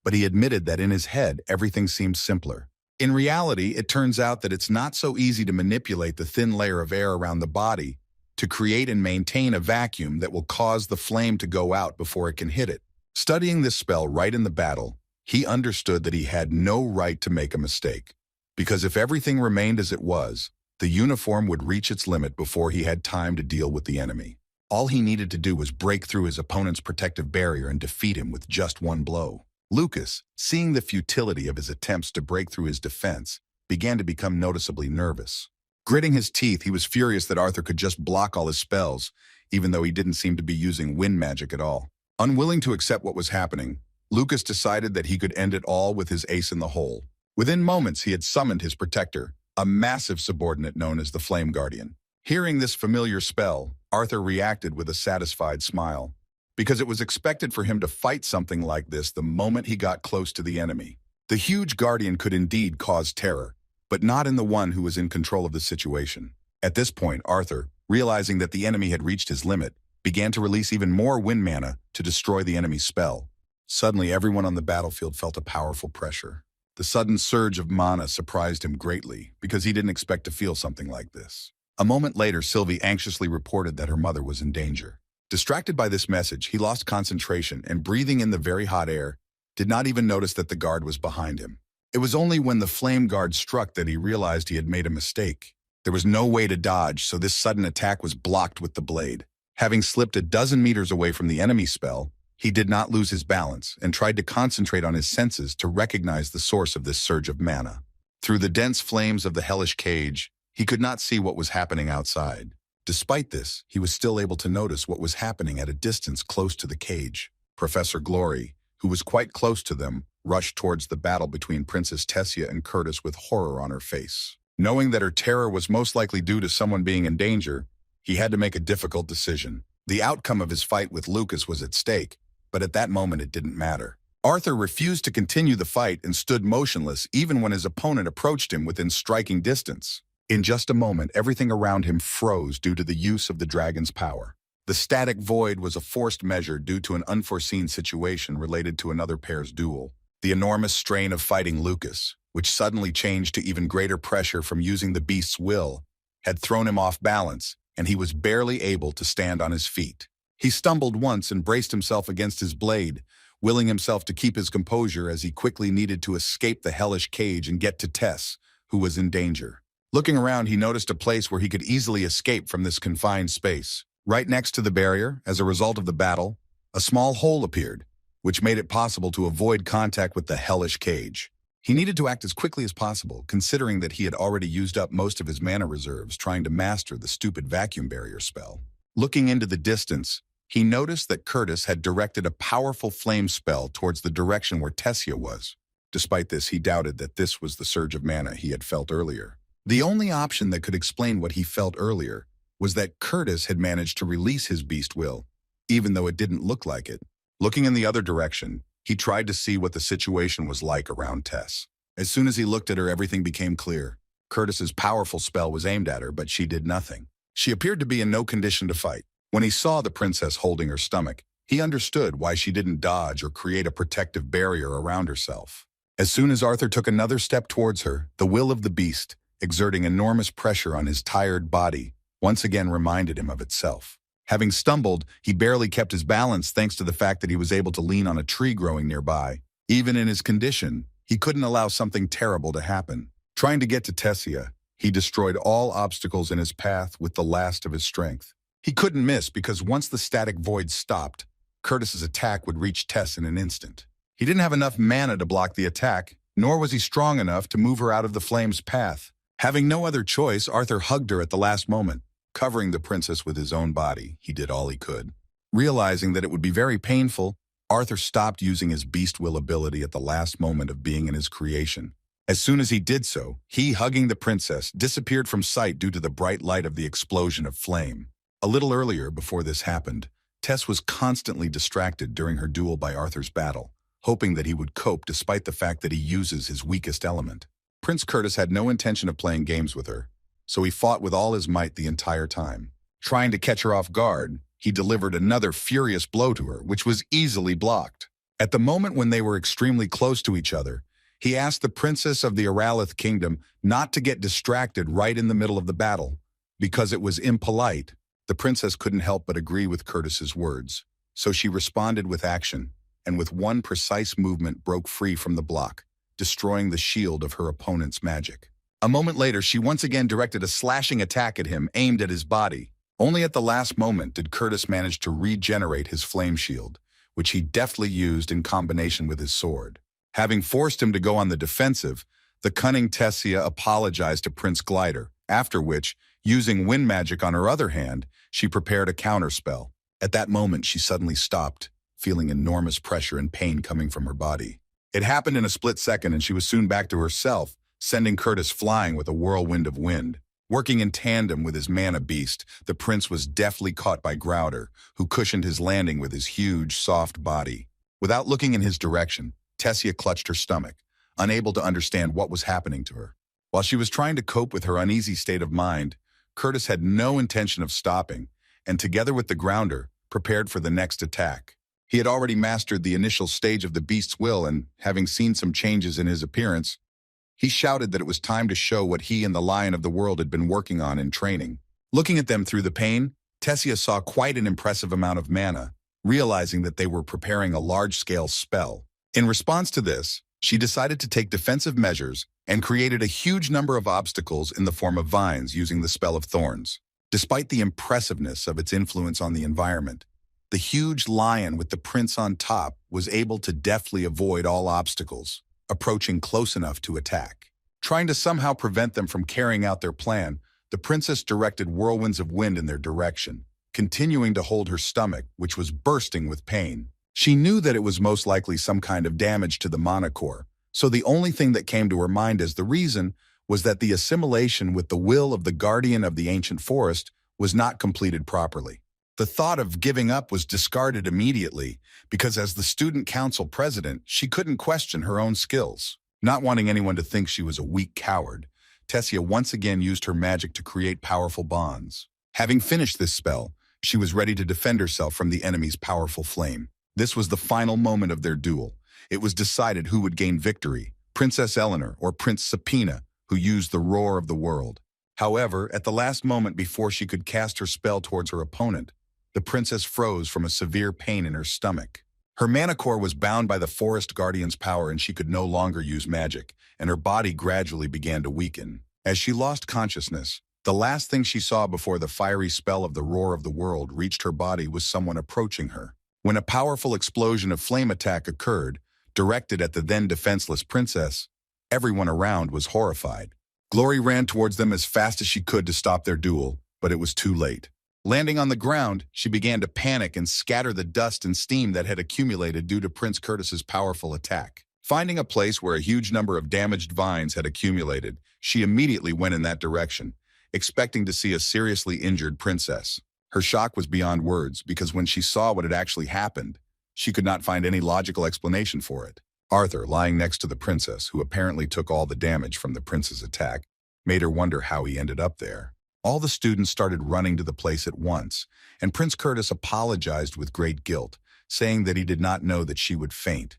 but he admitted that in his head everything seemed simpler. In reality, it turns out that it's not so easy to manipulate the thin layer of air around the body to create and maintain a vacuum that will cause the flame to go out before it can hit it. Studying this spell right in the battle, he understood that he had no right to make a mistake, because if everything remained as it was, the uniform would reach its limit before he had time to deal with the enemy. All he needed to do was break through his opponent's protective barrier and defeat him with just one blow. Lucas, seeing the futility of his attempts to break through his defense, began to become noticeably nervous. Gritting his teeth, he was furious that Arthur could just block all his spells, even though he didn't seem to be using wind magic at all. Unwilling to accept what was happening, Lucas decided that he could end it all with his ace in the hole. Within moments, he had summoned his protector, a massive subordinate known as the Flame Guardian. Hearing this familiar spell, Arthur reacted with a satisfied smile, because it was expected for him to fight something like this the moment he got close to the enemy. The huge guardian could indeed cause terror, but not in the one who was in control of the situation. At this point, Arthur, realizing that the enemy had reached his limit, began to release even more wind mana to destroy the enemy's spell. Suddenly, everyone on the battlefield felt a powerful pressure. The sudden surge of mana surprised him greatly, because he didn't expect to feel something like this. A moment later, Sylvie anxiously reported that her mother was in danger. Distracted by this message, he lost concentration and, breathing in the very hot air, did not even notice that the guard was behind him. It was only when the flame guard struck that he realized he had made a mistake. There was no way to dodge, so this sudden attack was blocked with the blade. Having slipped a dozen meters away from the enemy spell, he did not lose his balance and tried to concentrate on his senses to recognize the source of this surge of mana. Through the dense flames of the hellish cage, he could not see what was happening outside. Despite this, he was still able to notice what was happening at a distance close to the cage. Professor Glory, who was quite close to them, rushed towards the battle between Princess Tessia and Curtis with horror on her face. Knowing that her terror was most likely due to someone being in danger, he had to make a difficult decision. The outcome of his fight with Lucas was at stake, but at that moment it didn't matter. Arthur refused to continue the fight and stood motionless even when his opponent approached him within striking distance. In just a moment, everything around him froze due to the use of the dragon's power. The static void was a forced measure due to an unforeseen situation related to another pair's duel. The enormous strain of fighting Lucas, which suddenly changed to even greater pressure from using the beast's will, had thrown him off balance, and he was barely able to stand on his feet. He stumbled once and braced himself against his blade, willing himself to keep his composure as he quickly needed to escape the hellish cage and get to Tess, who was in danger. Looking around, he noticed a place where he could easily escape from this confined space. Right next to the barrier, as a result of the battle, a small hole appeared, which made it possible to avoid contact with the hellish cage. He needed to act as quickly as possible, considering that he had already used up most of his mana reserves trying to master the stupid vacuum barrier spell. Looking into the distance, he noticed that Curtis had directed a powerful flame spell towards the direction where Tessia was. Despite this, he doubted that this was the surge of mana he had felt earlier. The only option that could explain what he felt earlier was that Curtis had managed to release his beast will, even though it didn't look like it. Looking in the other direction, he tried to see what the situation was like around Tess. As soon as he looked at her, everything became clear. Curtis's powerful spell was aimed at her, but she did nothing. She appeared to be in no condition to fight. When he saw the princess holding her stomach, he understood why she didn't dodge or create a protective barrier around herself. As soon as Arthur took another step towards her, the will of the beast, exerting enormous pressure on his tired body, once again reminded him of itself. Having stumbled, he barely kept his balance thanks to the fact that he was able to lean on a tree growing nearby. Even in his condition, he couldn't allow something terrible to happen. Trying to get to Tessia, he destroyed all obstacles in his path with the last of his strength. He couldn't miss because once the static void stopped, Curtis's attack would reach Tess in an instant. He didn't have enough mana to block the attack, nor was he strong enough to move her out of the flame's path. Having no other choice, Arthur hugged her at the last moment. Covering the princess with his own body, he did all he could. Realizing that it would be very painful, Arthur stopped using his beast will ability at the last moment of being in his creation. As soon as he did so, he, hugging the princess, disappeared from sight due to the bright light of the explosion of flame. A little earlier, before this happened, Tess was constantly distracted during her duel by Arthur's battle, hoping that he would cope despite the fact that he uses his weakest element. Prince Curtis had no intention of playing games with her, so he fought with all his might the entire time. Trying to catch her off guard, he delivered another furious blow to her, which was easily blocked. At the moment when they were extremely close to each other, he asked the princess of the Aralith kingdom not to get distracted right in the middle of the battle, because it was impolite. The princess couldn't help but agree with Curtis's words, so she responded with action, and with one precise movement broke free from the block, destroying the shield of her opponent's magic. A moment later, she once again directed a slashing attack at him aimed at his body. Only at the last moment did Curtis manage to regenerate his flame shield, which he deftly used in combination with his sword. Having forced him to go on the defensive, the cunning Tessia apologized to Prince Glider, after which, using wind magic on her other hand, she prepared a counterspell. At that moment, she suddenly stopped, feeling enormous pressure and pain coming from her body. It happened in a split second, and she was soon back to herself, sending Curtis flying with a whirlwind of wind. Working in tandem with his mana beast, the prince was deftly caught by Grouder, who cushioned his landing with his huge, soft body. Without looking in his direction, Tessia clutched her stomach, unable to understand what was happening to her. While she was trying to cope with her uneasy state of mind, Curtis had no intention of stopping, and together with the Grounder, prepared for the next attack. He had already mastered the initial stage of the beast's will, and, having seen some changes in his appearance, he shouted that it was time to show what he and the Lion of the World had been working on in training. Looking at them through the pane, Tessia saw quite an impressive amount of mana, realizing that they were preparing a large-scale spell. In response to this, she decided to take defensive measures and created a huge number of obstacles in the form of vines using the spell of thorns. Despite the impressiveness of its influence on the environment, the huge lion with the prince on top was able to deftly avoid all obstacles, approaching close enough to attack. Trying to somehow prevent them from carrying out their plan, the princess directed whirlwinds of wind in their direction, continuing to hold her stomach, which was bursting with pain. She knew that it was most likely some kind of damage to the mana core, so the only thing that came to her mind as the reason was that the assimilation with the will of the guardian of the ancient forest was not completed properly. The thought of giving up was discarded immediately because as the student council president, she couldn't question her own skills. Not wanting anyone to think she was a weak coward, Tessia once again used her magic to create powerful bonds. Having finished this spell, she was ready to defend herself from the enemy's powerful flame. This was the final moment of their duel. It was decided who would gain victory, Princess Eleanor or Prince Sapina, who used the roar of the world. However, at the last moment before she could cast her spell towards her opponent, the princess froze from a severe pain in her stomach. Her mana core was bound by the forest guardian's power and she could no longer use magic, and her body gradually began to weaken. As she lost consciousness, the last thing she saw before the fiery spell of the roar of the world reached her body was someone approaching her. When a powerful explosion of flame attack occurred, directed at the then defenseless princess, everyone around was horrified. Glory ran towards them as fast as she could to stop their duel, but it was too late. Landing on the ground, she began to panic and scatter the dust and steam that had accumulated due to Prince Curtis's powerful attack. Finding a place where a huge number of damaged vines had accumulated, she immediately went in that direction, expecting to see a seriously injured princess. Her shock was beyond words because when she saw what had actually happened, she could not find any logical explanation for it. Arthur, lying next to the princess, who apparently took all the damage from the prince's attack, made her wonder how he ended up there. All the students started running to the place at once, and Prince Curtis apologized with great guilt, saying that he did not know that she would faint.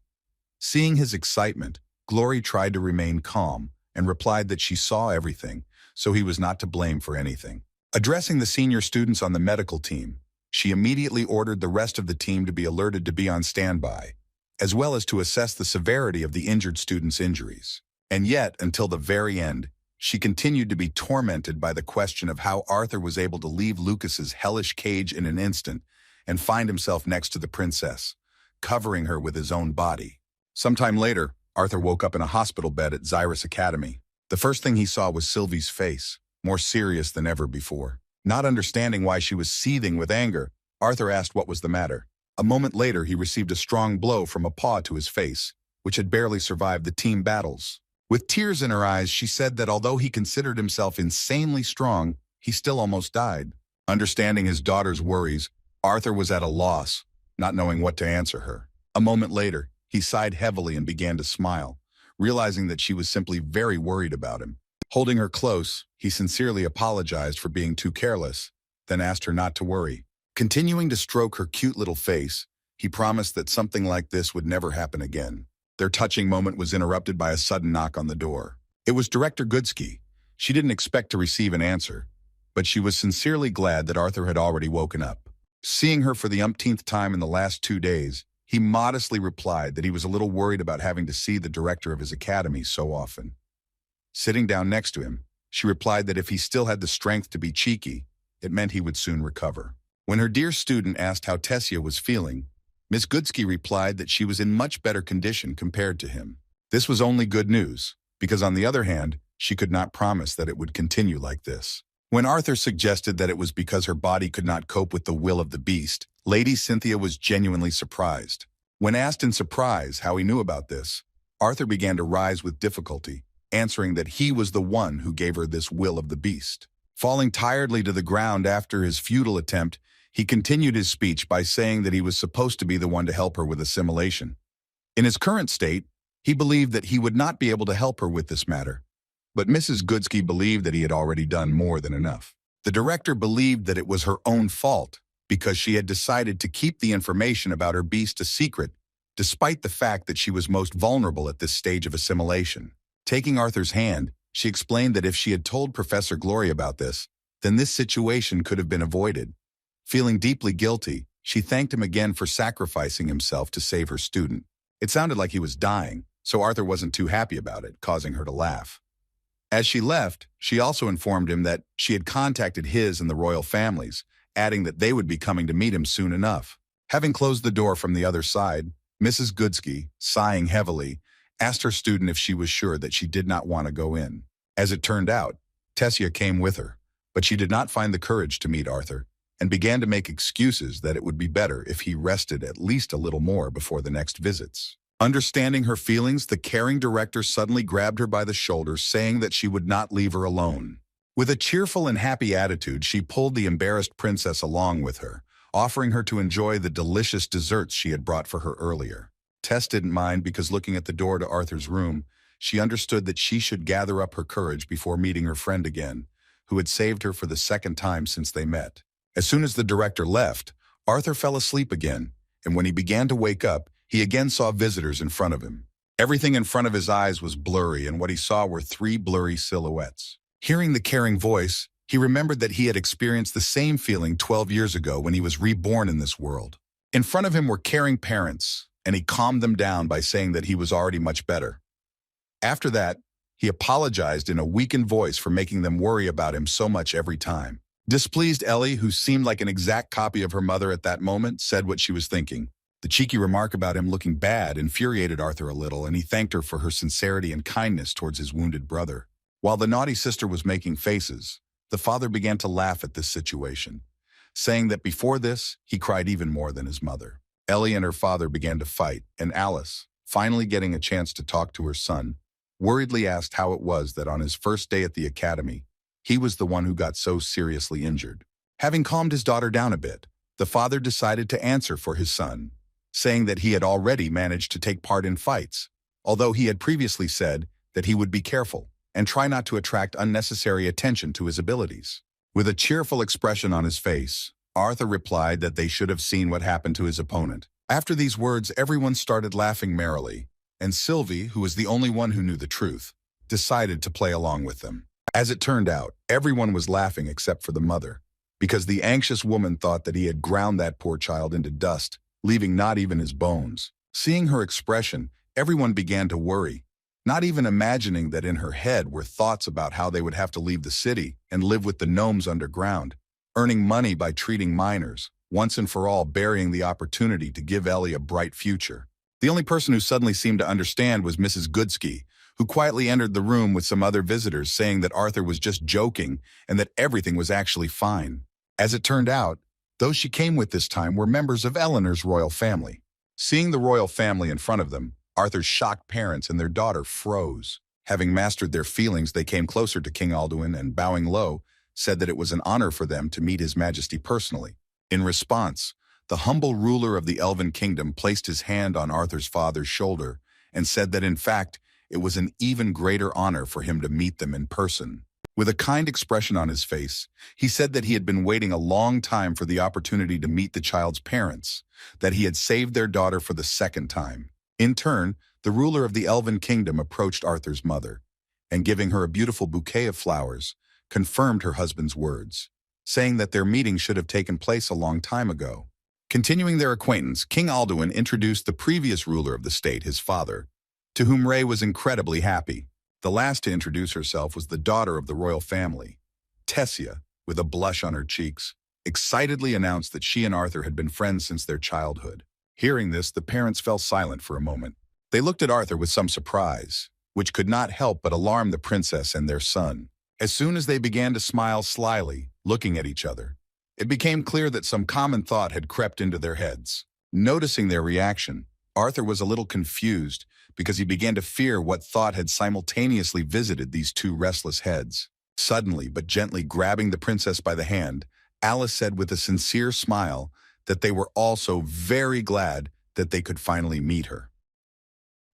Seeing his excitement, Glory tried to remain calm and replied that she saw everything, so he was not to blame for anything. Addressing the senior students on the medical team, she immediately ordered the rest of the team to be alerted to be on standby, as well as to assess the severity of the injured students' injuries. And yet, until the very end, she continued to be tormented by the question of how Arthur was able to leave Lucas's hellish cage in an instant and find himself next to the princess, covering her with his own body. Sometime later, Arthur woke up in a hospital bed at Zyrus Academy. The first thing he saw was Sylvie's face, more serious than ever before. Not understanding why she was seething with anger, Arthur asked what was the matter. A moment later, he received a strong blow from a paw to his face, which had barely survived the team battles. With tears in her eyes, she said that although he considered himself insanely strong, he still almost died. Understanding his daughter's worries, Arthur was at a loss, not knowing what to answer her. A moment later, he sighed heavily and began to smile, realizing that she was simply very worried about him. Holding her close, he sincerely apologized for being too careless, then asked her not to worry. Continuing to stroke her cute little face, he promised that something like this would never happen again. Their touching moment was interrupted by a sudden knock on the door. It was Director Goodsky. She didn't expect to receive an answer, but she was sincerely glad that Arthur had already woken up. Seeing her for the umpteenth time in the last 2 days, he modestly replied that he was a little worried about having to see the director of his academy so often. Sitting down next to him, she replied that if he still had the strength to be cheeky, it meant he would soon recover. When her dear student asked how Tessia was feeling, Miss Goodsky replied that she was in much better condition compared to him. This was only good news, because on the other hand, she could not promise that it would continue like this. When Arthur suggested that it was because her body could not cope with the will of the beast, Lady Cynthia was genuinely surprised. When asked in surprise how he knew about this, Arthur began to rise with difficulty, answering that he was the one who gave her this will of the beast. Falling tiredly to the ground after his futile attempt, he continued his speech by saying that he was supposed to be the one to help her with assimilation. In his current state, he believed that he would not be able to help her with this matter, but Mrs. Goodsky believed that he had already done more than enough. The director believed that it was her own fault because she had decided to keep the information about her beast a secret, despite the fact that she was most vulnerable at this stage of assimilation. Taking Arthur's hand, she explained that if she had told Professor Glory about this, then this situation could have been avoided. Feeling deeply guilty, she thanked him again for sacrificing himself to save her student. It sounded like he was dying, so Arthur wasn't too happy about it, causing her to laugh. As she left, she also informed him that she had contacted his and the royal families, adding that they would be coming to meet him soon enough. Having closed the door from the other side, Mrs. Goodsky, sighing heavily, asked her student if she was sure that she did not want to go in. As it turned out, Tessia came with her, but she did not find the courage to meet Arthur, and began to make excuses that it would be better if he rested at least a little more before the next visits. Understanding her feelings, the caring director suddenly grabbed her by the shoulder, saying that she would not leave her alone. With a cheerful and happy attitude, she pulled the embarrassed princess along with her, offering her to enjoy the delicious desserts she had brought for her earlier. Tess didn't mind because looking at the door to Arthur's room, she understood that she should gather up her courage before meeting her friend again, who had saved her for the second time since they met. As soon as the director left, Arthur fell asleep again, and when he began to wake up, he again saw visitors in front of him. Everything in front of his eyes was blurry, and what he saw were 3 blurry silhouettes. Hearing the caring voice, he remembered that he had experienced the same feeling 12 years ago when he was reborn in this world. In front of him were caring parents, and he calmed them down by saying that he was already much better. After that, he apologized in a weakened voice for making them worry about him so much every time. Displeased Ellie, who seemed like an exact copy of her mother at that moment, said what she was thinking. The cheeky remark about him looking bad infuriated Arthur a little, and he thanked her for her sincerity and kindness towards his wounded brother. While the naughty sister was making faces, the father began to laugh at this situation, saying that before this, he cried even more than his mother. Ellie and her father began to fight, and Alice, finally getting a chance to talk to her son, worriedly asked how it was that on his first day at the academy, he was the one who got so seriously injured. Having calmed his daughter down a bit, the father decided to answer for his son, saying that he had already managed to take part in fights, although he had previously said that he would be careful and try not to attract unnecessary attention to his abilities. With a cheerful expression on his face, Arthur replied that they should have seen what happened to his opponent. After these words, everyone started laughing merrily, and Sylvie, who was the only one who knew the truth, decided to play along with them. As it turned out, everyone was laughing except for the mother, because the anxious woman thought that he had ground that poor child into dust, leaving not even his bones. Seeing her expression, everyone began to worry, not even imagining that in her head were thoughts about how they would have to leave the city and live with the gnomes underground, earning money by treating minors, once and for all burying the opportunity to give Ellie a bright future. The only person who suddenly seemed to understand was Mrs. Goodsky, who quietly entered the room with some other visitors saying that Arthur was just joking and that everything was actually fine. As it turned out, those she came with this time were members of Eleanor's royal family. Seeing the royal family in front of them, Arthur's shocked parents and their daughter froze. Having mastered their feelings, they came closer to King Alduin and, bowing low, said that it was an honor for them to meet His Majesty personally. In response, the humble ruler of the Elven kingdom placed his hand on Arthur's father's shoulder and said that in fact, it was an even greater honor for him to meet them in person. With a kind expression on his face, he said that he had been waiting a long time for the opportunity to meet the child's parents, that he had saved their daughter for the second time. In turn, the ruler of the Elven kingdom approached Arthur's mother, and giving her a beautiful bouquet of flowers, confirmed her husband's words, saying that their meeting should have taken place a long time ago. Continuing their acquaintance, King Alduin introduced the previous ruler of the state, his father, to whom Ray was incredibly happy. The last to introduce herself was the daughter of the royal family. Tessia, with a blush on her cheeks, excitedly announced that she and Arthur had been friends since their childhood. Hearing this, the parents fell silent for a moment. They looked at Arthur with some surprise, which could not help but alarm the princess and their son. As soon as they began to smile slyly, looking at each other, it became clear that some common thought had crept into their heads. Noticing their reaction, Arthur was a little confused because he began to fear what thought had simultaneously visited these two restless heads. Suddenly, but gently grabbing the princess by the hand, Alice said with a sincere smile that they were also very glad that they could finally meet her.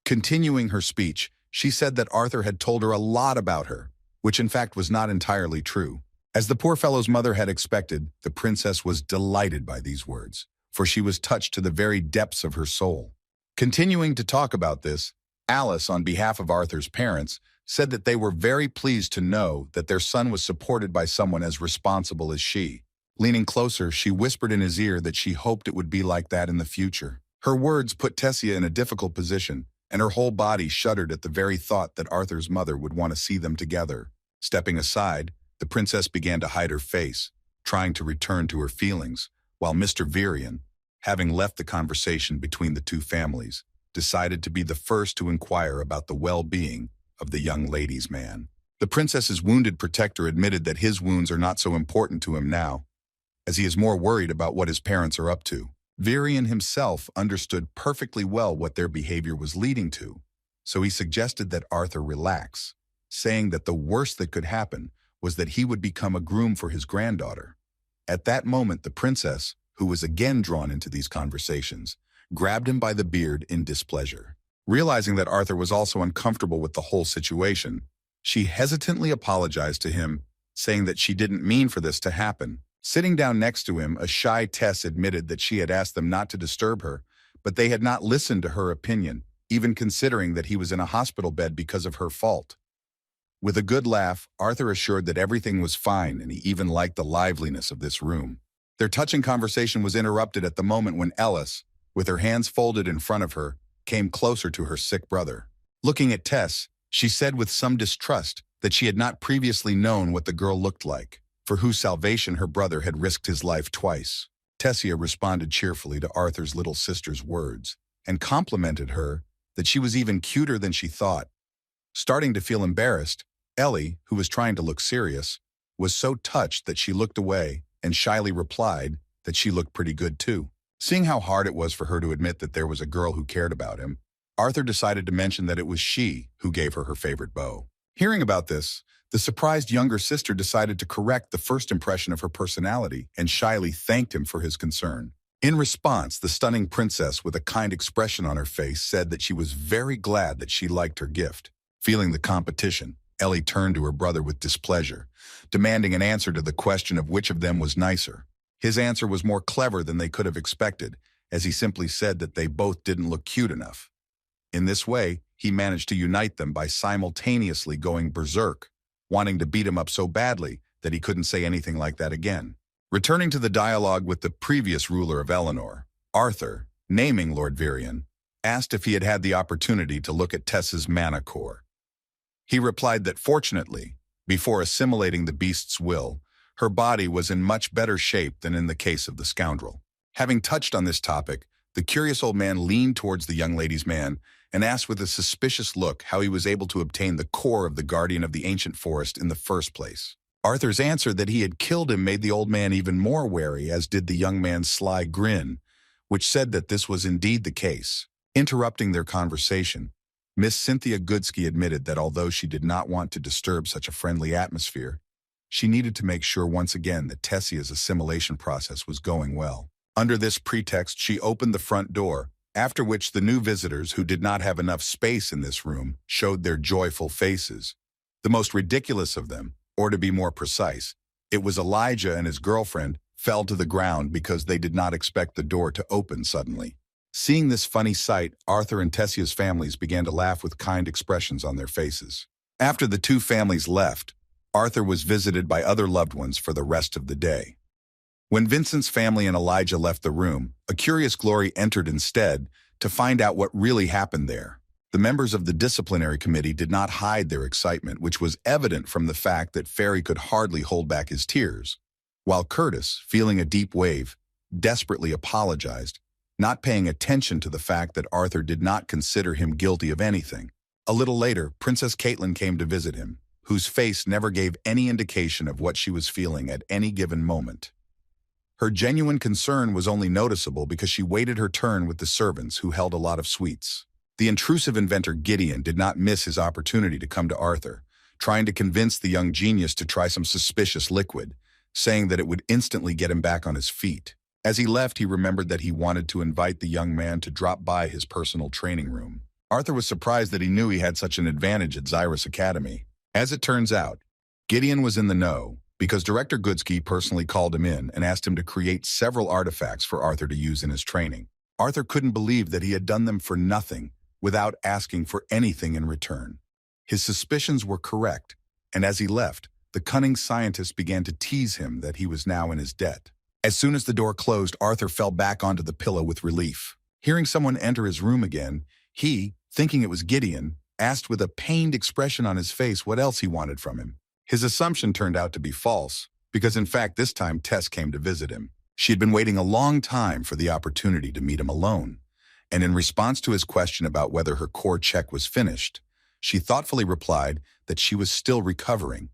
Continuing her speech, she said that Arthur had told her a lot about her, which in fact was not entirely true. As the poor fellow's mother had expected, the princess was delighted by these words, for she was touched to the very depths of her soul. Continuing to talk about this, Alice, on behalf of Arthur's parents, said that they were very pleased to know that their son was supported by someone as responsible as she. Leaning closer, she whispered in his ear that she hoped it would be like that in the future. Her words put Tessia in a difficult position, and her whole body shuddered at the very thought that Arthur's mother would want to see them together. Stepping aside, the princess began to hide her face, trying to return to her feelings, while Mr. Viran, having left the conversation between the two families, decided to be the first to inquire about the well-being of the young lady's man. The princess's wounded protector admitted that his wounds are not so important to him now, as he is more worried about what his parents are up to. Viran himself understood perfectly well what their behavior was leading to, so he suggested that Arthur relax, saying that the worst that could happen was that he would become a groom for his granddaughter. At that moment, the princess, who was again drawn into these conversations, grabbed him by the beard in displeasure. Realizing that Arthur was also uncomfortable with the whole situation, she hesitantly apologized to him, saying that she didn't mean for this to happen. Sitting down next to him, a shy Tess admitted that she had asked them not to disturb her, but they had not listened to her opinion, even considering that he was in a hospital bed because of her fault. With a good laugh, Arthur assured that everything was fine, and he even liked the liveliness of this room. Their touching conversation was interrupted at the moment when Ellis, with her hands folded in front of her, came closer to her sick brother. Looking at Tess, she said with some distrust that she had not previously known what the girl looked like, for whose salvation her brother had risked his life twice. Tessia responded cheerfully to Arthur's little sister's words and complimented her that she was even cuter than she thought. Starting to feel embarrassed, Ellie, who was trying to look serious, was so touched that she looked away and shyly replied that she looked pretty good too. Seeing how hard it was for her to admit that there was a girl who cared about him, Arthur decided to mention that it was she who gave her her favorite bow. Hearing about this, the surprised younger sister decided to correct the first impression of her personality and shyly thanked him for his concern. In response, the stunning princess, with a kind expression on her face, said that she was very glad that she liked her gift. Feeling the competition, Ellie turned to her brother with displeasure, demanding an answer to the question of which of them was nicer. His answer was more clever than they could have expected, as he simply said that they both didn't look cute enough. In this way, he managed to unite them by simultaneously going berserk, wanting to beat him up so badly that he couldn't say anything like that again. Returning to the dialogue with the previous ruler of Eleanor, Arthur, naming Lord Viran, asked if he had had the opportunity to look at Tessa's mana core. He replied that fortunately, before assimilating the beast's will, her body was in much better shape than in the case of the scoundrel. Having touched on this topic, the curious old man leaned towards the young lady's man and asked with a suspicious look how he was able to obtain the core of the guardian of the ancient forest in the first place. Arthur's answer that he had killed him made the old man even more wary, as did the young man's sly grin, which said that this was indeed the case. Interrupting their conversation, Miss Cynthia Goodsky admitted that although she did not want to disturb such a friendly atmosphere, she needed to make sure once again that Tessia's assimilation process was going well. Under this pretext, she opened the front door, after which the new visitors, who did not have enough space in this room, showed their joyful faces. The most ridiculous of them, or to be more precise, it was Elijah and his girlfriend, fell to the ground because they did not expect the door to open suddenly. Seeing this funny sight, Arthur and Tessia's families began to laugh with kind expressions on their faces. After the two families left, Arthur was visited by other loved ones for the rest of the day. When Vincent's family and Elijah left the room, a curious Glory entered instead to find out what really happened there. The members of the disciplinary committee did not hide their excitement, which was evident from the fact that Ferry could hardly hold back his tears, while Curtis, feeling a deep wave, desperately apologized, not paying attention to the fact that Arthur did not consider him guilty of anything. A little later, Princess Caitlin came to visit him, whose face never gave any indication of what she was feeling at any given moment. Her genuine concern was only noticeable because she waited her turn with the servants who held a lot of sweets. The intrusive inventor Gideon did not miss his opportunity to come to Arthur, trying to convince the young genius to try some suspicious liquid, saying that it would instantly get him back on his feet. As he left, he remembered that he wanted to invite the young man to drop by his personal training room. Arthur was surprised that he knew he had such an advantage at Zyrus Academy. As it turns out, Gideon was in the know, because Director Goodsky personally called him in and asked him to create several artifacts for Arthur to use in his training. Arthur couldn't believe that he had done them for nothing, without asking for anything in return. His suspicions were correct, and as he left, the cunning scientist began to tease him that he was now in his debt. As soon as the door closed, Arthur fell back onto the pillow with relief. Hearing someone enter his room again, he, thinking it was Gideon, asked with a pained expression on his face what else he wanted from him. His assumption turned out to be false, because in fact this time Tess came to visit him. She had been waiting a long time for the opportunity to meet him alone, and in response to his question about whether her core check was finished, she thoughtfully replied that she was still recovering,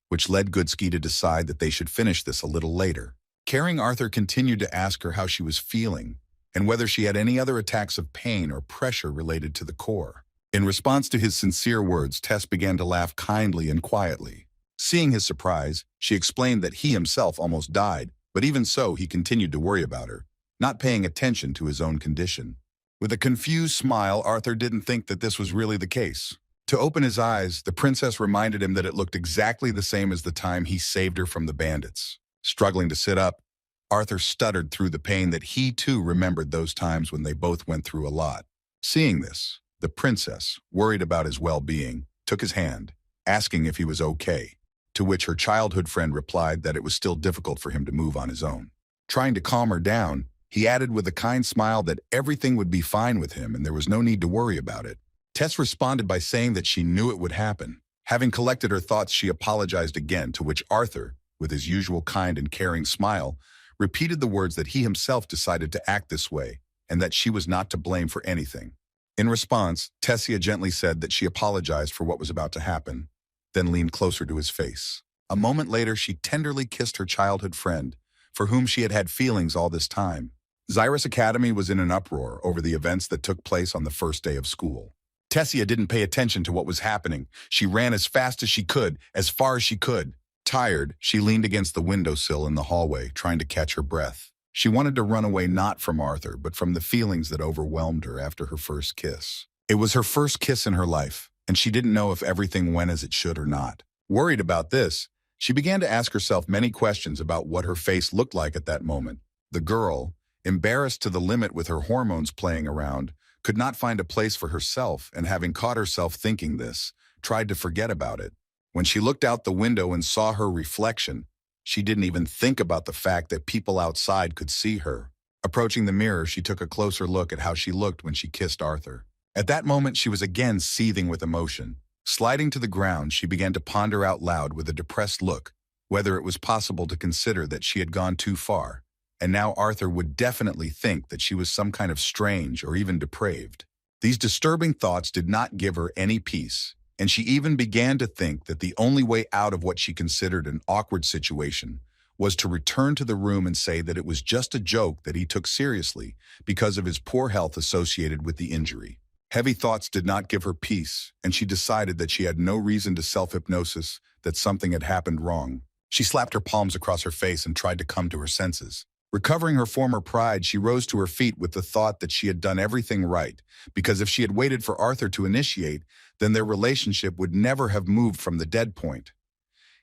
which led Goodsky to decide that they should finish this a little later. Caring Arthur continued to ask her how she was feeling, and whether she had any other attacks of pain or pressure related to the core. In response to his sincere words, Tess began to laugh kindly and quietly. Seeing his surprise, she explained that he himself almost died, but even so, he continued to worry about her, not paying attention to his own condition. With a confused smile, Arthur didn't think that this was really the case. To open his eyes, the princess reminded him that it looked exactly the same as the time he saved her from the bandits. Struggling to sit up, Arthur stuttered through the pain that he too remembered those times when they both went through a lot. Seeing this, the princess, worried about his well-being, took his hand, asking if he was okay, to which her childhood friend replied that it was still difficult for him to move on his own. Trying to calm her down, he added with a kind smile that everything would be fine with him and there was no need to worry about it. Tess responded by saying that she knew it would happen. Having collected her thoughts, she apologized again, to which Arthur, with his usual kind and caring smile, repeated the words that he himself decided to act this way and that she was not to blame for anything. In response, Tessia gently said that she apologized for what was about to happen, then leaned closer to his face. A moment later, she tenderly kissed her childhood friend, for whom she had had feelings all this time. Zyrus Academy was in an uproar over the events that took place on the first day of school. Tessia didn't pay attention to what was happening. She ran as fast as she could, as far as she could. Tired, she leaned against the windowsill in the hallway, trying to catch her breath. She wanted to run away not from Arthur, but from the feelings that overwhelmed her after her first kiss. It was her first kiss in her life, and she didn't know if everything went as it should or not. Worried about this, she began to ask herself many questions about what her face looked like at that moment. The girl, embarrassed to the limit with her hormones playing around, could not find a place for herself, and having caught herself thinking this, tried to forget about it. When she looked out the window and saw her reflection, she didn't even think about the fact that people outside could see her. Approaching the mirror, she took a closer look at how she looked when she kissed Arthur. At that moment, she was again seething with emotion. Sliding to the ground, she began to ponder out loud with a depressed look whether it was possible to consider that she had gone too far, and now Arthur would definitely think that she was some kind of strange or even depraved. These disturbing thoughts did not give her any peace, and she even began to think that the only way out of what she considered an awkward situation was to return to the room and say that it was just a joke that he took seriously because of his poor health associated with the injury. Heavy thoughts did not give her peace, and she decided that she had no reason to self-hypnosis, that something had happened wrong. She slapped her palms across her face and tried to come to her senses. Recovering her former pride, she rose to her feet with the thought that she had done everything right, because if she had waited for Arthur to initiate, then their relationship would never have moved from the dead point.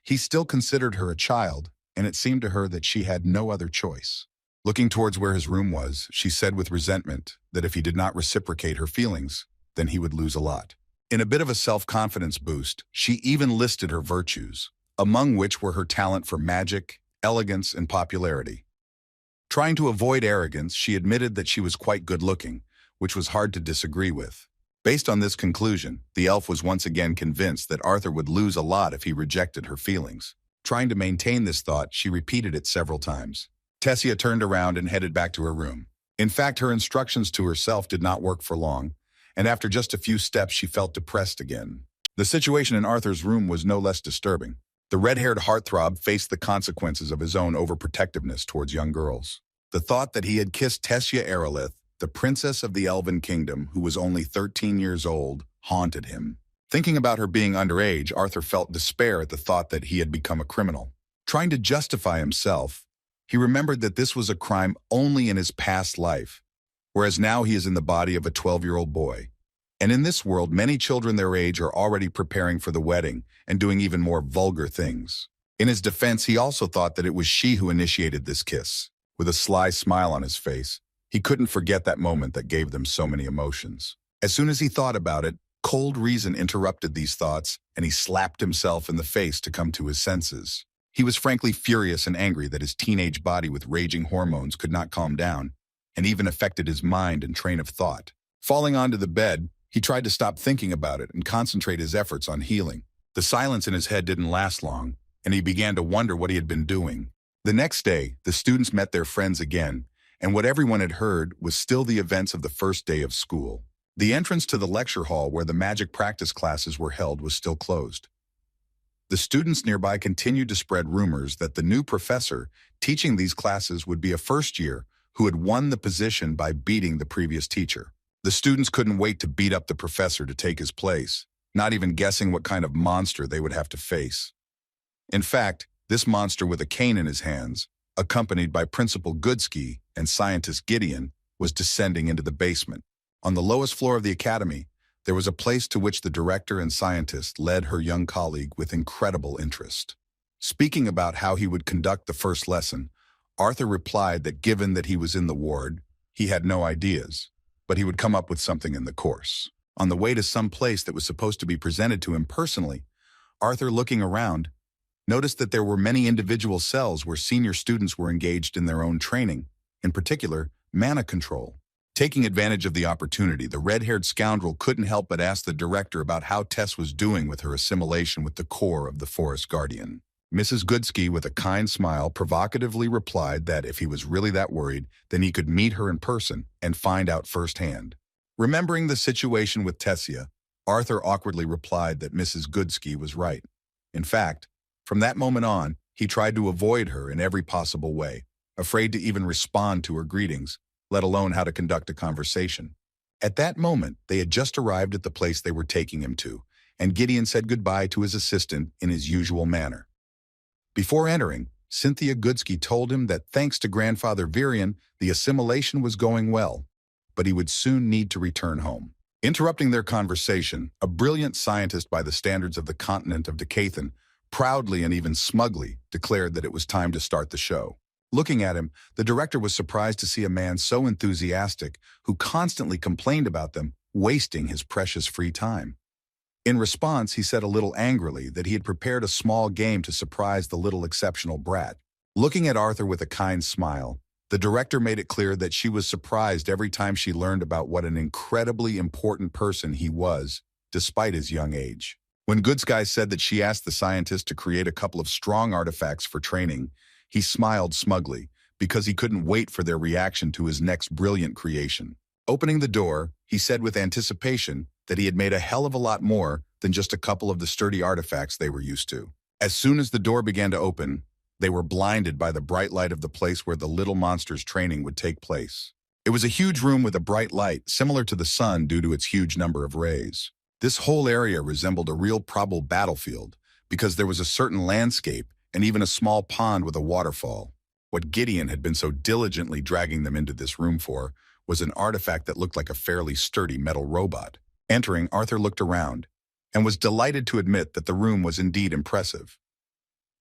He still considered her a child, and it seemed to her that she had no other choice. Looking towards where his room was, she said with resentment that if he did not reciprocate her feelings, then he would lose a lot. In a bit of a self-confidence boost, she even listed her virtues, among which were her talent for magic, elegance, and popularity. Trying to avoid arrogance, she admitted that she was quite good-looking, which was hard to disagree with. Based on this conclusion, the elf was once again convinced that Arthur would lose a lot if he rejected her feelings. Trying to maintain this thought, she repeated it several times. Tessia turned around and headed back to her room. In fact, her instructions to herself did not work for long, and after just a few steps, she felt depressed again. The situation in Arthur's room was no less disturbing. The red-haired heartthrob faced the consequences of his own overprotectiveness towards young girls. The thought that he had kissed Tessia Aerolith, the princess of the Elven kingdom, who was only 13 years old, haunted him. Thinking about her being underage, Arthur felt despair at the thought that he had become a criminal. Trying to justify himself, he remembered that this was a crime only in his past life, whereas now he is in the body of a 12-year-old boy. And in this world, many children their age are already preparing for the wedding and doing even more vulgar things. In his defense, he also thought that it was she who initiated this kiss. With a sly smile on his face, he couldn't forget that moment that gave them so many emotions. As soon as he thought about it, cold reason interrupted these thoughts, and he slapped himself in the face to come to his senses. He was frankly furious and angry that his teenage body with raging hormones could not calm down, and even affected his mind and train of thought. Falling onto the bed, he tried to stop thinking about it and concentrate his efforts on healing. The silence in his head didn't last long, and he began to wonder what he had been doing. The next day, the students met their friends again, and what everyone had heard was still the events of the first day of school. The entrance to the lecture hall where the magic practice classes were held was still closed. The students nearby continued to spread rumors that the new professor teaching these classes would be a first-year who had won the position by beating the previous teacher. The students couldn't wait to beat up the professor to take his place, not even guessing what kind of monster they would have to face. In fact, this monster with a cane in his hands, accompanied by Principal Goodsky and Scientist Gideon, was descending into the basement. On the lowest floor of the academy, there was a place to which the director and scientist led her young colleague with incredible interest. Speaking about how he would conduct the first lesson, Arthur replied that given that he was in the ward, he had no ideas, but he would come up with something in the course. On the way to some place that was supposed to be presented to him personally, Arthur, looking around, noticed that there were many individual cells where senior students were engaged in their own training, in particular, mana control. Taking advantage of the opportunity, the red-haired scoundrel couldn't help but ask the director about how Tess was doing with her assimilation with the core of the Forest Guardian. Mrs. Goodsky, with a kind smile, provocatively replied that if he was really that worried, then he could meet her in person and find out firsthand. Remembering the situation with Tessia, Arthur awkwardly replied that Mrs. Goodsky was right. In fact, from that moment on, he tried to avoid her in every possible way, afraid to even respond to her greetings, let alone how to conduct a conversation. At that moment, they had just arrived at the place they were taking him to, and Gideon said goodbye to his assistant in his usual manner. Before entering, Cynthia Goodsky told him that thanks to Grandfather Viran, the assimilation was going well, but he would soon need to return home. Interrupting their conversation, a brilliant scientist by the standards of the continent of Decathan proudly and even smugly declared that it was time to start the show. Looking at him, the director was surprised to see a man so enthusiastic who constantly complained about them wasting his precious free time. In response, he said a little angrily that he had prepared a small game to surprise the little exceptional brat. Looking at Arthur with a kind smile, the director made it clear that she was surprised every time she learned about what an incredibly important person he was, despite his young age. When Goodsky said that she asked the scientist to create a couple of strong artifacts for training, he smiled smugly, because he couldn't wait for their reaction to his next brilliant creation. Opening the door, he said with anticipation that he had made a hell of a lot more than just a couple of the sturdy artifacts they were used to. As soon as the door began to open, they were blinded by the bright light of the place where the little monster's training would take place. It was a huge room with a bright light, similar to the sun due to its huge number of rays. This whole area resembled a real probable battlefield because there was a certain landscape and even a small pond with a waterfall. What Gideon had been so diligently dragging them into this room for was an artifact that looked like a fairly sturdy metal robot. Entering, Arthur looked around and was delighted to admit that the room was indeed impressive.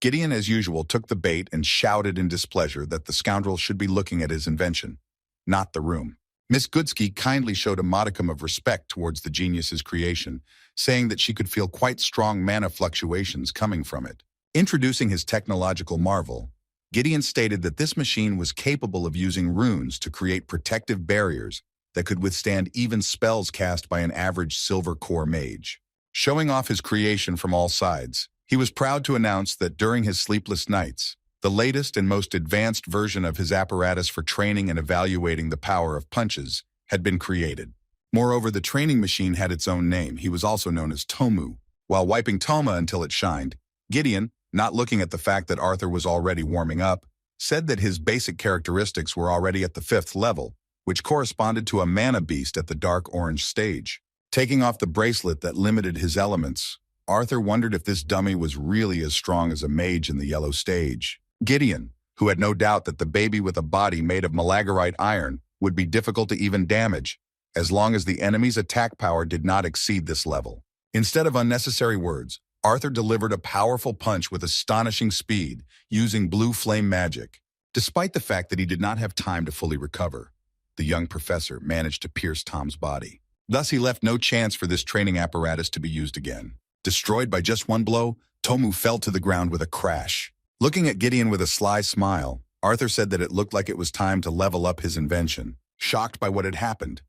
Gideon, as usual, took the bait and shouted in displeasure that the scoundrel should be looking at his invention, not the room. Miss Goodsky kindly showed a modicum of respect towards the genius's creation, saying that she could feel quite strong mana fluctuations coming from it. Introducing his technological marvel, Gideon stated that this machine was capable of using runes to create protective barriers that could withstand even spells cast by an average silver core mage. Showing off his creation from all sides, he was proud to announce that during his sleepless nights, the latest and most advanced version of his apparatus for training and evaluating the power of punches had been created. Moreover, the training machine had its own name. He was also known as Tomu. While wiping Toma until it shined, Gideon, not looking at the fact that Arthur was already warming up, said that his basic characteristics were already at the 5th level, which corresponded to a mana beast at the dark orange stage. Taking off the bracelet that limited his elements, Arthur wondered if this dummy was really as strong as a mage in the yellow stage. Gideon, who had no doubt that the baby with a body made of malagarite iron would be difficult to even damage, as long as the enemy's attack power did not exceed this level. Instead of unnecessary words, Arthur delivered a powerful punch with astonishing speed, using blue flame magic. Despite the fact that he did not have time to fully recover, the young professor managed to pierce Tom's body. Thus, he left no chance for this training apparatus to be used again. Destroyed by just one blow, Tomu fell to the ground with a crash. Looking at Gideon with a sly smile, Arthur said that it looked like it was time to level up his invention. Shocked by what had happened,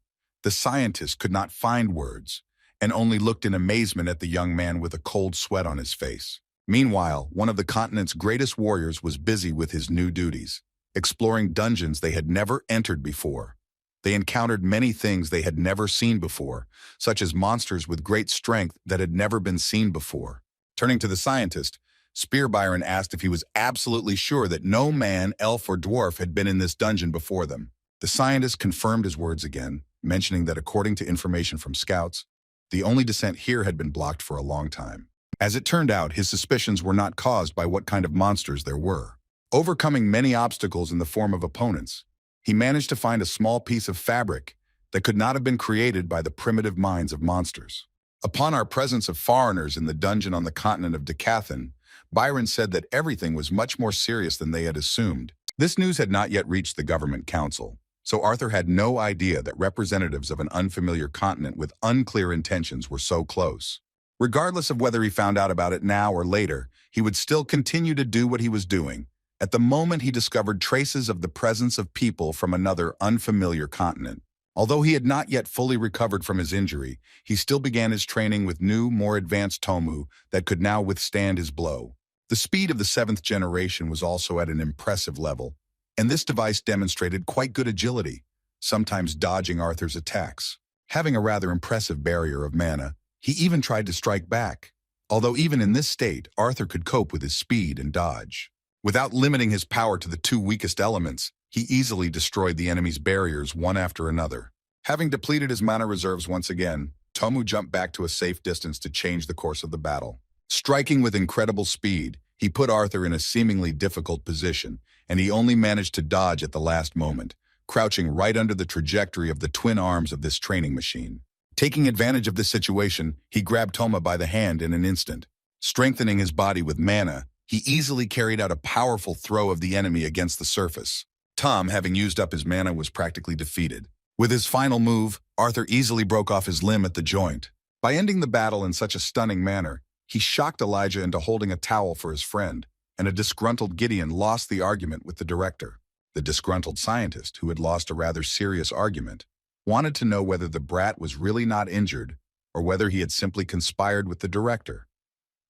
the scientist could not find words and only looked in amazement at the young man with a cold sweat on his face. Meanwhile, one of the continent's greatest warriors was busy with his new duties, exploring dungeons they had never entered before. They encountered many things they had never seen before, such as monsters with great strength that had never been seen before. Turning to the scientist, Spear Byron asked if he was absolutely sure that no man, elf, or dwarf had been in this dungeon before them. The scientist confirmed his words again, mentioning that according to information from scouts, the only descent here had been blocked for a long time. As it turned out, his suspicions were not caused by what kind of monsters there were. Overcoming many obstacles in the form of opponents, he managed to find a small piece of fabric that could not have been created by the primitive minds of monsters. Upon our presence of foreigners in the dungeon on the continent of Decathlon, Byron said that everything was much more serious than they had assumed. This news had not yet reached the government council, so Arthur had no idea that representatives of an unfamiliar continent with unclear intentions were so close. Regardless of whether he found out about it now or later, he would still continue to do what he was doing. At the moment, he discovered traces of the presence of people from another unfamiliar continent. Although he had not yet fully recovered from his injury, he still began his training with new, more advanced Tomu that could now withstand his blow. The speed of the 7th generation was also at an impressive level, and this device demonstrated quite good agility, sometimes dodging Arthur's attacks. Having a rather impressive barrier of mana, he even tried to strike back, although even in this state, Arthur could cope with his speed and dodge. Without limiting his power to the 2 weakest elements, he easily destroyed the enemy's barriers one after another. Having depleted his mana reserves once again, Tomu jumped back to a safe distance to change the course of the battle. Striking with incredible speed, he put Arthur in a seemingly difficult position, and he only managed to dodge at the last moment, crouching right under the trajectory of the twin arms of this training machine. Taking advantage of this situation, he grabbed Toma by the hand in an instant. Strengthening his body with mana, he easily carried out a powerful throw of the enemy against the surface. Tom, having used up his mana, was practically defeated. With his final move, Arthur easily broke off his limb at the joint. By ending the battle in such a stunning manner, he shocked Elijah into holding a towel for his friend, and a disgruntled Gideon lost the argument with the director. The disgruntled scientist, who had lost a rather serious argument, wanted to know whether the brat was really not injured or whether he had simply conspired with the director.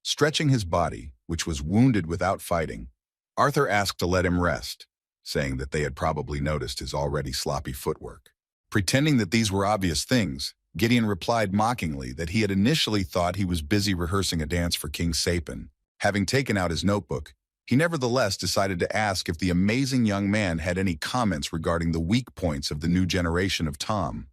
Stretching his body, which was wounded without fighting, Arthur asked to let him rest, saying that they had probably noticed his already sloppy footwork. Pretending that these were obvious things, Gideon replied mockingly that he had initially thought he was busy rehearsing a dance for King Sapen. Having taken out his notebook, he nevertheless decided to ask if the amazing young man had any comments regarding the weak points of the new generation of Tom.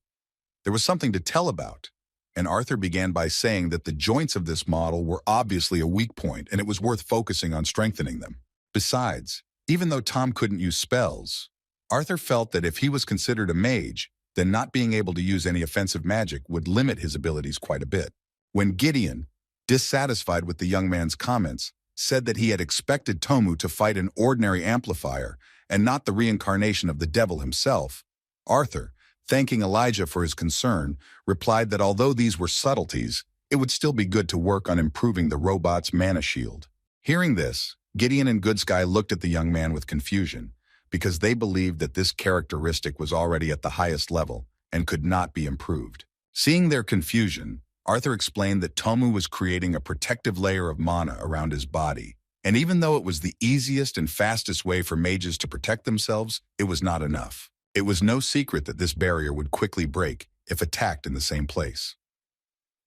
There was something to tell about, and Arthur began by saying that the joints of this model were obviously a weak point and it was worth focusing on strengthening them. Besides, even though Tom couldn't use spells, Arthur felt that if he was considered a mage, then not being able to use any offensive magic would limit his abilities quite a bit. When Gideon, dissatisfied with the young man's comments, said that he had expected Tomu to fight an ordinary amplifier and not the reincarnation of the devil himself, Arthur, thanking Elijah for his concern, replied that although these were subtleties, it would still be good to work on improving the robot's mana shield. Hearing this, Gideon and Goodsky looked at the young man with confusion, because they believed that this characteristic was already at the highest level and could not be improved. Seeing their confusion, Arthur explained that Tomu was creating a protective layer of mana around his body, and even though it was the easiest and fastest way for mages to protect themselves, it was not enough. It was no secret that this barrier would quickly break if attacked in the same place.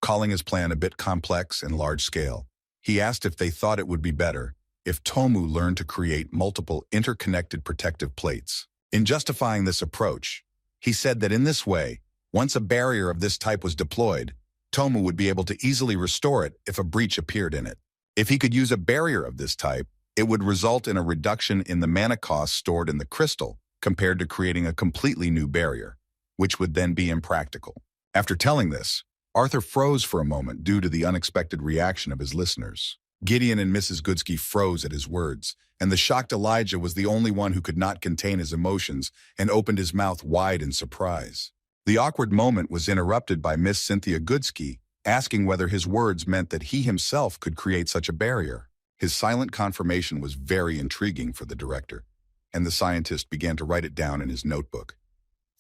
Calling his plan a bit complex and large-scale, he asked if they thought it would be better if Tomu learned to create multiple interconnected protective plates. In justifying this approach, he said that in this way, once a barrier of this type was deployed, Tomu would be able to easily restore it if a breach appeared in it. If he could use a barrier of this type, it would result in a reduction in the mana cost stored in the crystal compared to creating a completely new barrier, which would then be impractical. After telling this, Arthur froze for a moment due to the unexpected reaction of his listeners. Gideon and Mrs. Goodsky froze at his words, and the shocked Elijah was the only one who could not contain his emotions and opened his mouth wide in surprise. The awkward moment was interrupted by Miss Cynthia Goodsky, asking whether his words meant that he himself could create such a barrier. His silent confirmation was very intriguing for the director, and the scientist began to write it down in his notebook.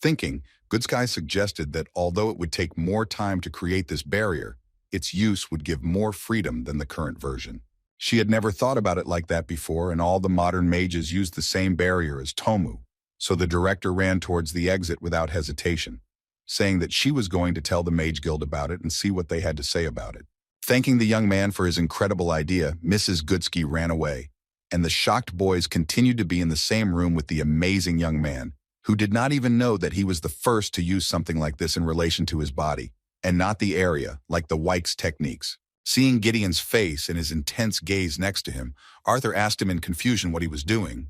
Thinking, Goodsky suggested that although it would take more time to create this barrier, its use would give more freedom than the current version. She had never thought about it like that before, and all the modern mages used the same barrier as Tomu, so the director ran towards the exit without hesitation, saying that she was going to tell the Mage Guild about it and see what they had to say about it. Thanking the young man for his incredible idea, Mrs. Goodsky ran away, and the shocked boys continued to be in the same room with the amazing young man, who did not even know that he was the first to use something like this in relation to his body, and not the area, like the Wykes techniques. Seeing Gideon's face and his intense gaze next to him, Arthur asked him in confusion what he was doing.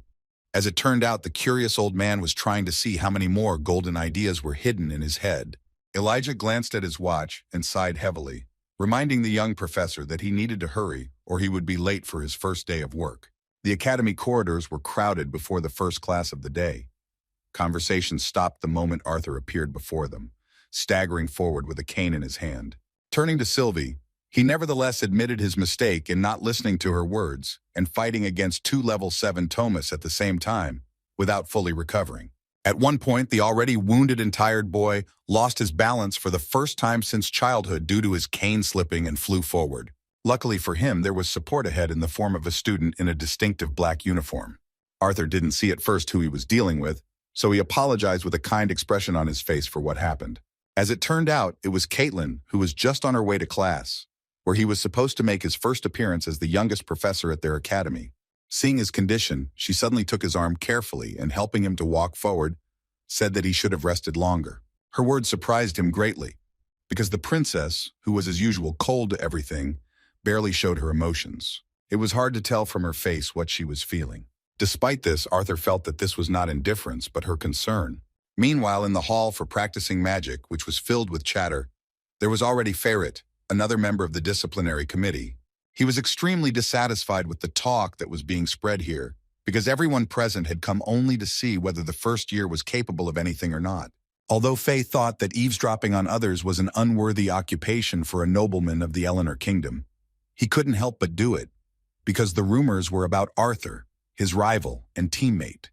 As it turned out, the curious old man was trying to see how many more golden ideas were hidden in his head. Elijah glanced at his watch and sighed heavily, reminding the young professor that he needed to hurry or he would be late for his first day of work. The academy corridors were crowded before the first class of the day. Conversation stopped the moment Arthur appeared before them, staggering forward with a cane in his hand. Turning to Sylvie, he nevertheless admitted his mistake in not listening to her words and fighting against 2 level 7 Thomas at the same time, without fully recovering. At one point, the already wounded and tired boy lost his balance for the first time since childhood due to his cane slipping and flew forward. Luckily for him, there was support ahead in the form of a student in a distinctive black uniform. Arthur didn't see at first who he was dealing with, so he apologized with a kind expression on his face for what happened. As it turned out, it was Caitlin, who was just on her way to class, where he was supposed to make his first appearance as the youngest professor at their academy. Seeing his condition, she suddenly took his arm carefully and, helping him to walk forward, said that he should have rested longer. Her words surprised him greatly, because the princess, who was as usual cold to everything, barely showed her emotions. It was hard to tell from her face what she was feeling. Despite this, Arthur felt that this was not indifference, but her concern. Meanwhile, in the hall for practicing magic, which was filled with chatter, there was already Ferret, another member of the disciplinary committee. He was extremely dissatisfied with the talk that was being spread here, because everyone present had come only to see whether the first year was capable of anything or not. Although Faye thought that eavesdropping on others was an unworthy occupation for a nobleman of the Eleanor Kingdom, he couldn't help but do it, because the rumors were about Arthur, his rival and teammate.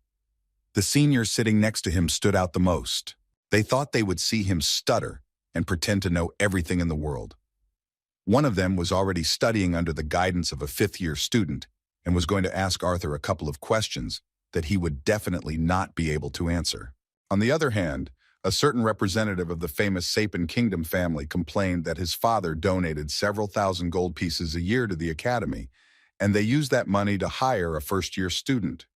The seniors sitting next to him stood out the most. They thought they would see him stutter and pretend to know everything in the world. One of them was already studying under the guidance of a fifth-year student and was going to ask Arthur a couple of questions that he would definitely not be able to answer. On the other hand, a certain representative of the famous Sapen kingdom family complained that his father donated several thousand gold pieces a year to the academy, and they used that money to hire a first-year student.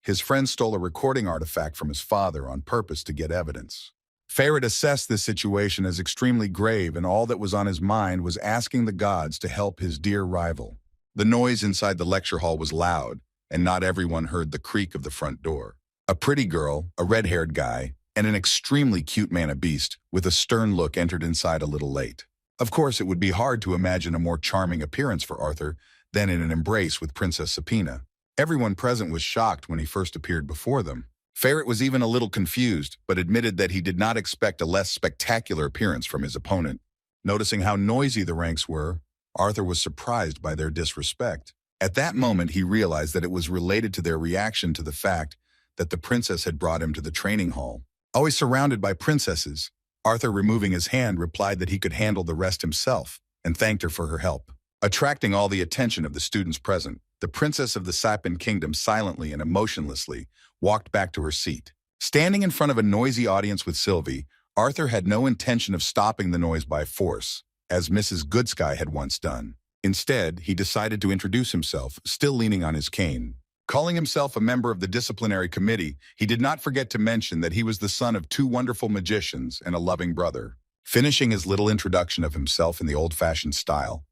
His friend stole a recording artifact from his father on purpose to get evidence. Ferret assessed this situation as extremely grave, and all that was on his mind was asking the gods to help his dear rival. The noise inside the lecture hall was loud, and not everyone heard the creak of the front door. A pretty girl, a red-haired guy, and an extremely cute man-a-beast with a stern look entered inside a little late. Of course, it would be hard to imagine a more charming appearance for Arthur than in an embrace with Princess Sapina. Everyone present was shocked when he first appeared before them. Ferret was even a little confused, but admitted that he did not expect a less spectacular appearance from his opponent. Noticing how noisy the ranks were, Arthur was surprised by their disrespect. At that moment, he realized that it was related to their reaction to the fact that the princess had brought him to the training hall. Always surrounded by princesses, Arthur, removing his hand, replied that he could handle the rest himself and thanked her for her help. Attracting all the attention of the students present, the princess of the Sapen kingdom silently and emotionlessly walked back to her seat. Standing in front of a noisy audience with Sylvie, Arthur had no intention of stopping the noise by force, as Mrs. Goodsky had once done. Instead, he decided to introduce himself, still leaning on his cane. Calling himself a member of the disciplinary committee, he did not forget to mention that he was the son of 2 wonderful magicians and a loving brother. Finishing his little introduction of himself in the old-fashioned style,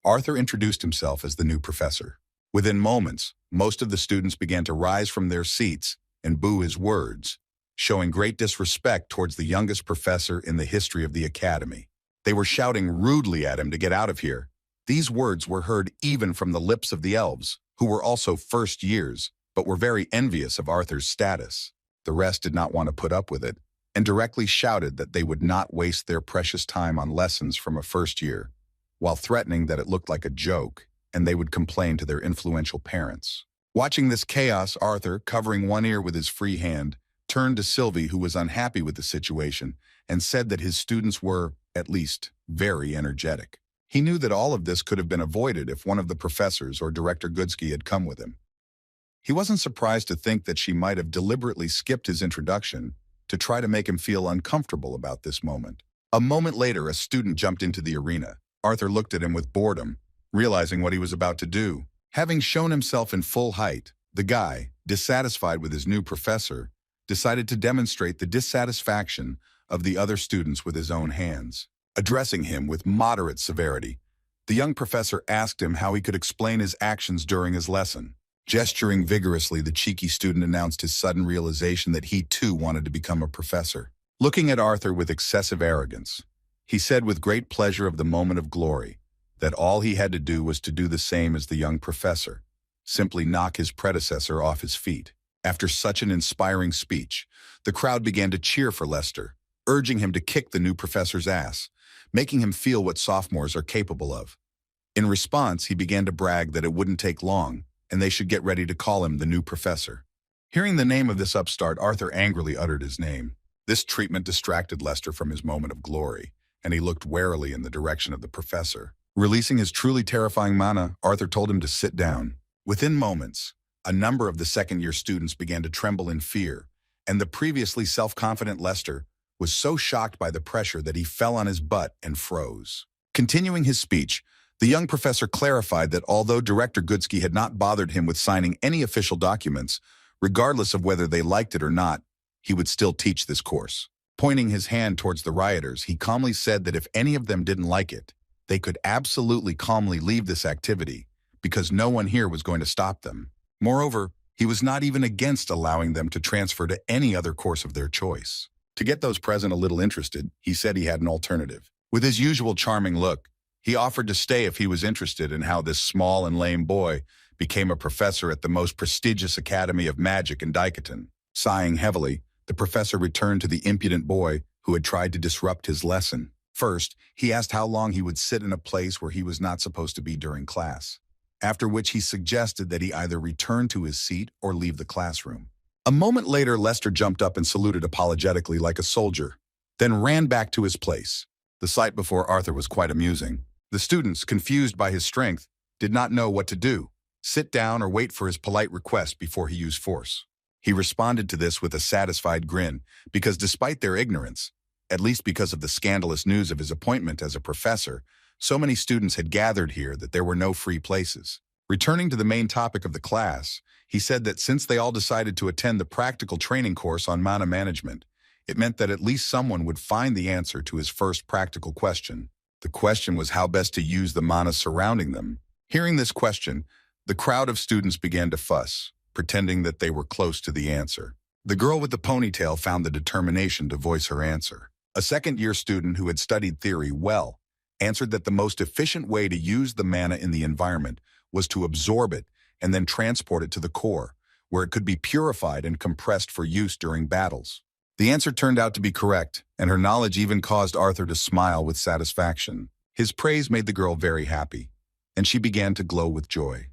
Arthur introduced himself as the new professor. Within moments, most of the students began to rise from their seats and boo his words, showing great disrespect towards the youngest professor in the history of the academy. They were shouting rudely at him to get out of here. These words were heard even from the lips of the elves, who were also first years, but were very envious of Arthur's status. The rest did not want to put up with it, and directly shouted that they would not waste their precious time on lessons from a first year, while threatening that it looked like a joke, and they would complain to their influential parents. Watching this chaos, Arthur, covering one ear with his free hand, turned to Sylvie, who was unhappy with the situation, and said that his students were, at least, very energetic. He knew that all of this could have been avoided if one of the professors or Director Goodsky had come with him. He wasn't surprised to think that she might have deliberately skipped his introduction to try to make him feel uncomfortable about this moment. A moment later, a student jumped into the arena. Arthur looked at him with boredom, realizing what he was about to do. Having shown himself in full height, the guy, dissatisfied with his new professor, decided to demonstrate the dissatisfaction of the other students with his own hands. Addressing him with moderate severity, the young professor asked him how he could explain his actions during his lesson. Gesturing vigorously, the cheeky student announced his sudden realization that he too wanted to become a professor. Looking at Arthur with excessive arrogance, he said with great pleasure of the moment of glory that all he had to do was to do the same as the young professor, simply knock his predecessor off his feet. After such an inspiring speech, the crowd began to cheer for Lester, urging him to kick the new professor's ass, making him feel what sophomores are capable of. In response, he began to brag that it wouldn't take long, and they should get ready to call him the new professor. Hearing the name of this upstart, Arthur angrily uttered his name. This treatment distracted Lester from his moment of glory, and he looked warily in the direction of the professor. Releasing his truly terrifying mana, Arthur told him to sit down. Within moments, a number of the second-year students began to tremble in fear, and the previously self-confident Lester was so shocked by the pressure that he fell on his butt and froze. Continuing his speech, the young professor clarified that although Director Goodsky had not bothered him with signing any official documents, regardless of whether they liked it or not, he would still teach this course. Pointing his hand towards the rioters, he calmly said that if any of them didn't like it, they could absolutely calmly leave this activity, because no one here was going to stop them. Moreover, he was not even against allowing them to transfer to any other course of their choice. To get those present a little interested, he said he had an alternative. With his usual charming look, he offered to stay if he was interested in how this small and lame boy became a professor at the most prestigious academy of magic in Daikaton. Sighing heavily, the professor returned to the impudent boy who had tried to disrupt his lesson. First, he asked how long he would sit in a place where he was not supposed to be during class, after which he suggested that he either return to his seat or leave the classroom. A moment later, Lester jumped up and saluted apologetically like a soldier, then ran back to his place. The sight before Arthur was quite amusing. The students, confused by his strength, did not know what to do. sit down or wait for his polite request before he used force. He responded to this with a satisfied grin, because despite their ignorance, at least because of the scandalous news of his appointment as a professor, so many students had gathered here that there were no free places. Returning to the main topic of the class, he said that since they all decided to attend the practical training course on mana management, it meant that at least someone would find the answer to his first practical question. The question was how best to use the mana surrounding them. Hearing this question, the crowd of students began to fuss, pretending that they were close to the answer. The girl with the ponytail found the determination to voice her answer. A second-year student who had studied theory well answered that the most efficient way to use the mana in the environment was to absorb it and then transport it to the core, where it could be purified and compressed for use during battles. The answer turned out to be correct, and her knowledge even caused Arthur to smile with satisfaction. His praise made the girl very happy, and she began to glow with joy,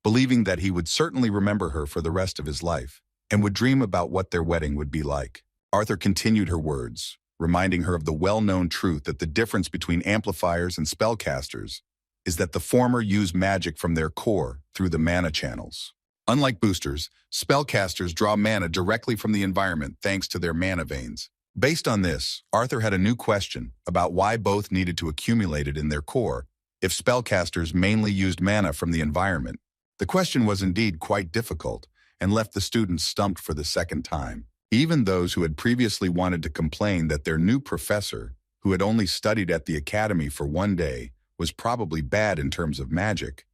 believing that he would certainly remember her for the rest of his life and would dream about what their wedding would be like. Arthur continued her words, reminding her of the well-known truth that the difference between amplifiers and spellcasters is that the former use magic from their core through the mana channels. Unlike boosters, spellcasters draw mana directly from the environment thanks to their mana veins. Based on this, Arthur had a new question about why both needed to accumulate it in their core if spellcasters mainly used mana from the environment. The question was indeed quite difficult and left the students stumped for the second time. Even those who had previously wanted to complain that their new professor, who had only studied at the academy for one day, was probably bad in terms of magic,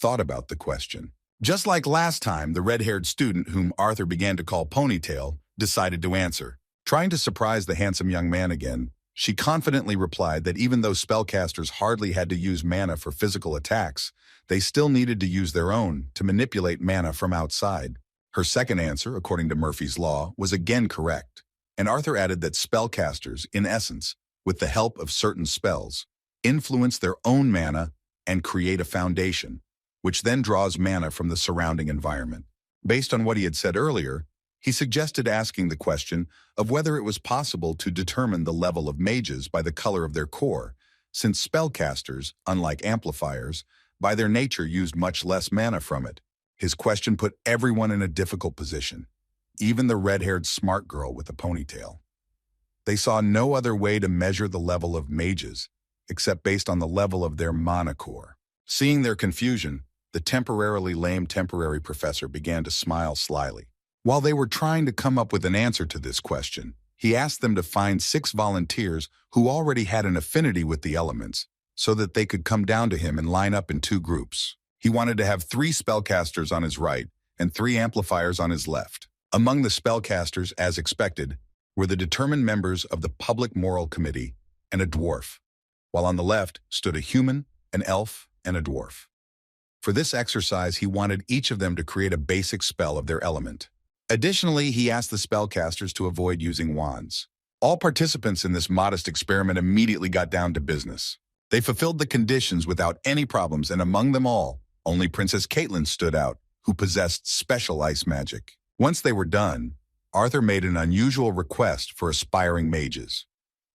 thought about the question. Just like last time, the red-haired student whom Arthur began to call Ponytail decided to answer. Trying to surprise the handsome young man again, she confidently replied that even though spellcasters hardly had to use mana for physical attacks, they still needed to use their own to manipulate mana from outside. Her second answer, according to Murphy's Law, was again correct, and Arthur added that spellcasters, in essence, with the help of certain spells, influence their own mana and create a foundation, which then draws mana from the surrounding environment. Based on what he had said earlier, he suggested asking the question of whether it was possible to determine the level of mages by the color of their core, since spellcasters, unlike amplifiers, by their nature used much less mana from it. His question put everyone in a difficult position, even the red-haired smart girl with the ponytail. They saw no other way to measure the level of mages, except based on the level of their mana core. Seeing their confusion, the temporarily lame temporary professor began to smile slyly. While they were trying to come up with an answer to this question, he asked them to find 6 volunteers who already had an affinity with the elements, so that they could come down to him and line up in 2 groups. He wanted to have 3 spellcasters on his right and 3 amplifiers on his left. Among the spellcasters, as expected, were the determined members of the Public Moral Committee and a dwarf, while on the left stood a human, an elf, and a dwarf. For this exercise, he wanted each of them to create a basic spell of their element. Additionally, he asked the spellcasters to avoid using wands. All participants in this modest experiment immediately got down to business. They fulfilled the conditions without any problems, and among them all, only Princess Caitlin stood out, who possessed special ice magic. Once they were done, Arthur made an unusual request for aspiring mages,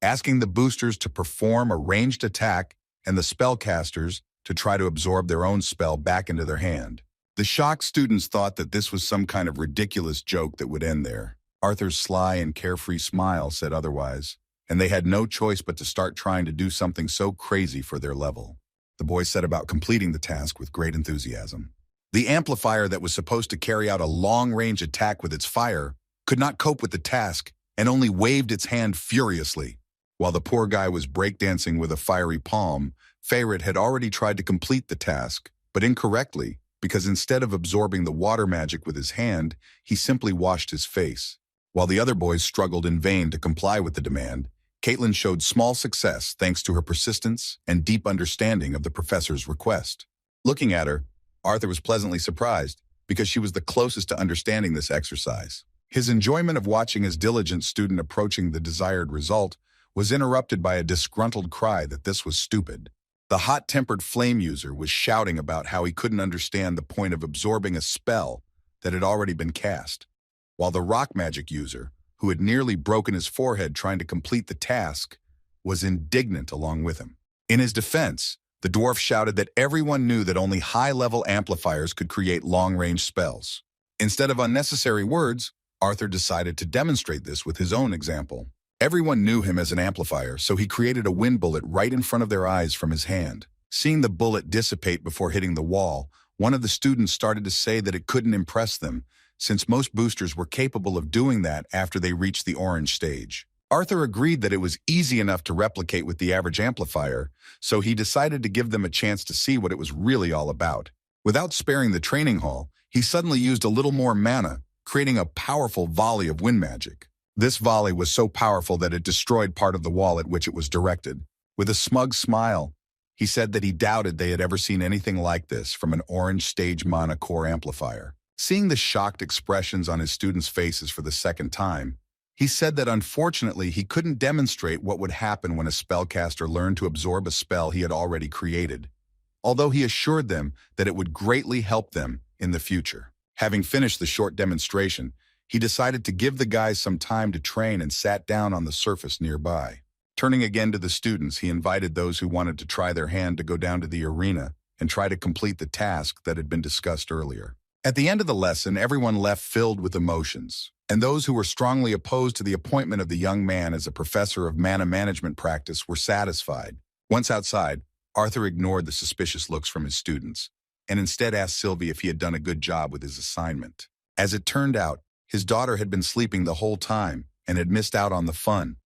asking the boosters to perform a ranged attack and the spellcasters to try to absorb their own spell back into their hand. The shocked students thought that this was some kind of ridiculous joke that would end there. Arthur's sly and carefree smile said otherwise, and they had no choice but to start trying to do something so crazy for their level. The boys set about completing the task with great enthusiasm. The amplifier that was supposed to carry out a long-range attack with its fire could not cope with the task and only waved its hand furiously. While the poor guy was breakdancing with a fiery palm, Feyret had already tried to complete the task, but incorrectly, because instead of absorbing the water magic with his hand, he simply washed his face. While the other boys struggled in vain to comply with the demand, Caitlin showed small success thanks to her persistence and deep understanding of the professor's request. Looking at her, Arthur was pleasantly surprised because she was the closest to understanding this exercise. His enjoyment of watching his diligent student approaching the desired result was interrupted by a disgruntled cry that this was stupid. The hot-tempered flame user was shouting about how he couldn't understand the point of absorbing a spell that had already been cast, while the rock magic user, who had nearly broken his forehead trying to complete the task, was indignant along with him. In his defense, The dwarf shouted that everyone knew that only high-level amplifiers could create long-range spells. Instead of unnecessary words, Arthur decided to demonstrate this with his own example. Everyone knew him as an amplifier, so he created a wind bullet right in front of their eyes from his hand. Seeing the bullet dissipate before hitting the wall, one of the students started to say that it couldn't impress them, since most boosters were capable of doing that after they reached the orange stage. Arthur agreed that it was easy enough to replicate with the average amplifier, so he decided to give them a chance to see what it was really all about. Without sparing the training hall, he suddenly used a little more mana, creating a powerful volley of wind magic. This volley was so powerful that it destroyed part of the wall at which it was directed. With a smug smile, he said that he doubted they had ever seen anything like this from an orange stage mana core amplifier. Seeing the shocked expressions on his students' faces for the second time, he said that unfortunately he couldn't demonstrate what would happen when a spellcaster learned to absorb a spell he had already created, although he assured them that it would greatly help them in the future. Having finished the short demonstration, he decided to give the guys some time to train and sat down on the surface nearby. Turning again to the students, he invited those who wanted to try their hand to go down to the arena and try to complete the task that had been discussed earlier. At the end of the lesson, everyone left filled with emotions, and those who were strongly opposed to the appointment of the young man as a professor of mana management practice were satisfied. Once outside, Arthur ignored the suspicious looks from his students, and instead asked Sylvie if he had done a good job with his assignment. As it turned out, his daughter had been sleeping the whole time and had missed out on the fun.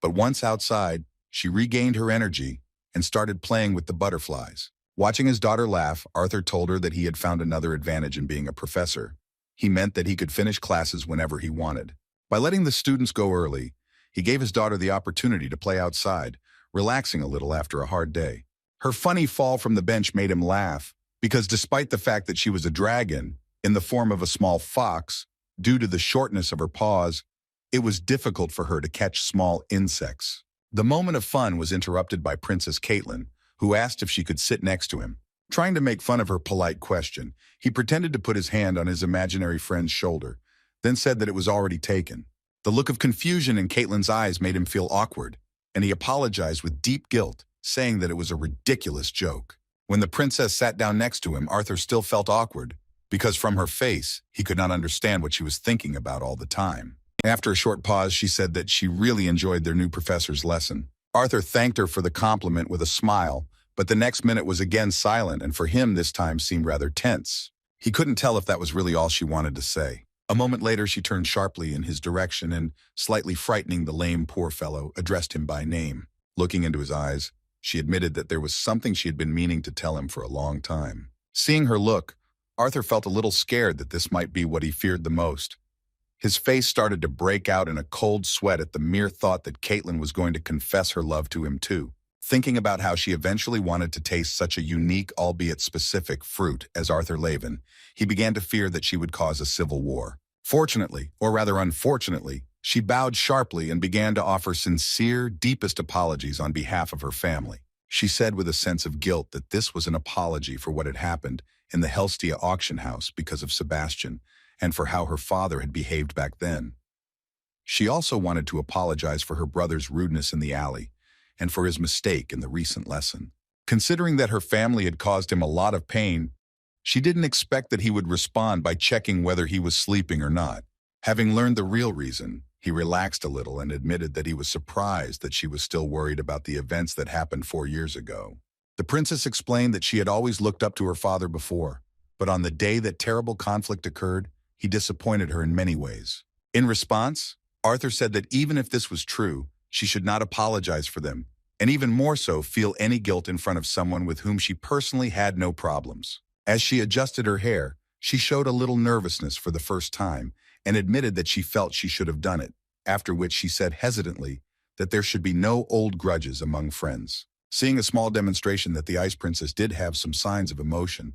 But once outside, she regained her energy and started playing with the butterflies. Watching his daughter laugh, Arthur told her that he had found another advantage in being a professor. He meant that he could finish classes whenever he wanted. By letting the students go early, he gave his daughter the opportunity to play outside, relaxing a little after a hard day. Her funny fall from the bench made him laugh, because despite the fact that she was a dragon, in the form of a small fox, due to the shortness of her paws, it was difficult for her to catch small insects. The moment of fun was interrupted by Princess Caitlin, who asked if she could sit next to him. Trying to make fun of her polite question, he pretended to put his hand on his imaginary friend's shoulder, then said that it was already taken. The look of confusion in Caitlin's eyes made him feel awkward, and he apologized with deep guilt, saying that it was a ridiculous joke. When the princess sat down next to him, Arthur still felt awkward, because from her face, he could not understand what she was thinking about all the time. After a short pause, she said that she really enjoyed their new professor's lesson. Arthur thanked her for the compliment with a smile, but the next minute was again silent, and for him this time seemed rather tense. He couldn't tell if that was really all she wanted to say. A moment later, she turned sharply in his direction and, slightly frightening the lame poor fellow, addressed him by name. Looking into his eyes, she admitted that there was something she had been meaning to tell him for a long time. Seeing her look, Arthur felt a little scared that this might be what he feared the most. His face started to break out in a cold sweat at the mere thought that Caitlin was going to confess her love to him too. Thinking about how she eventually wanted to taste such a unique, albeit specific, fruit as Arthur Laven, he began to fear that she would cause a civil war. Fortunately, or rather unfortunately, she bowed sharply and began to offer sincere, deepest apologies on behalf of her family. She said with a sense of guilt that this was an apology for what had happened in the Helstia auction house because of Sebastian, and for how her father had behaved back then. She also wanted to apologize for her brother's rudeness in the alley, and for his mistake in the recent lesson. Considering that her family had caused him a lot of pain, she didn't expect that he would respond by checking whether he was sleeping or not. Having learned the real reason, he relaxed a little and admitted that he was surprised that she was still worried about the events that happened 4 years ago. The princess explained that she had always looked up to her father before, but on the day that terrible conflict occurred, he disappointed her in many ways. In response, Arthur said that even if this was true, she should not apologize for them, and even more so feel any guilt in front of someone with whom she personally had no problems. As she adjusted her hair, she showed a little nervousness for the first time and admitted that she felt she should have done it, after which she said hesitantly that there should be no old grudges among friends. Seeing a small demonstration that the Ice Princess did have some signs of emotion,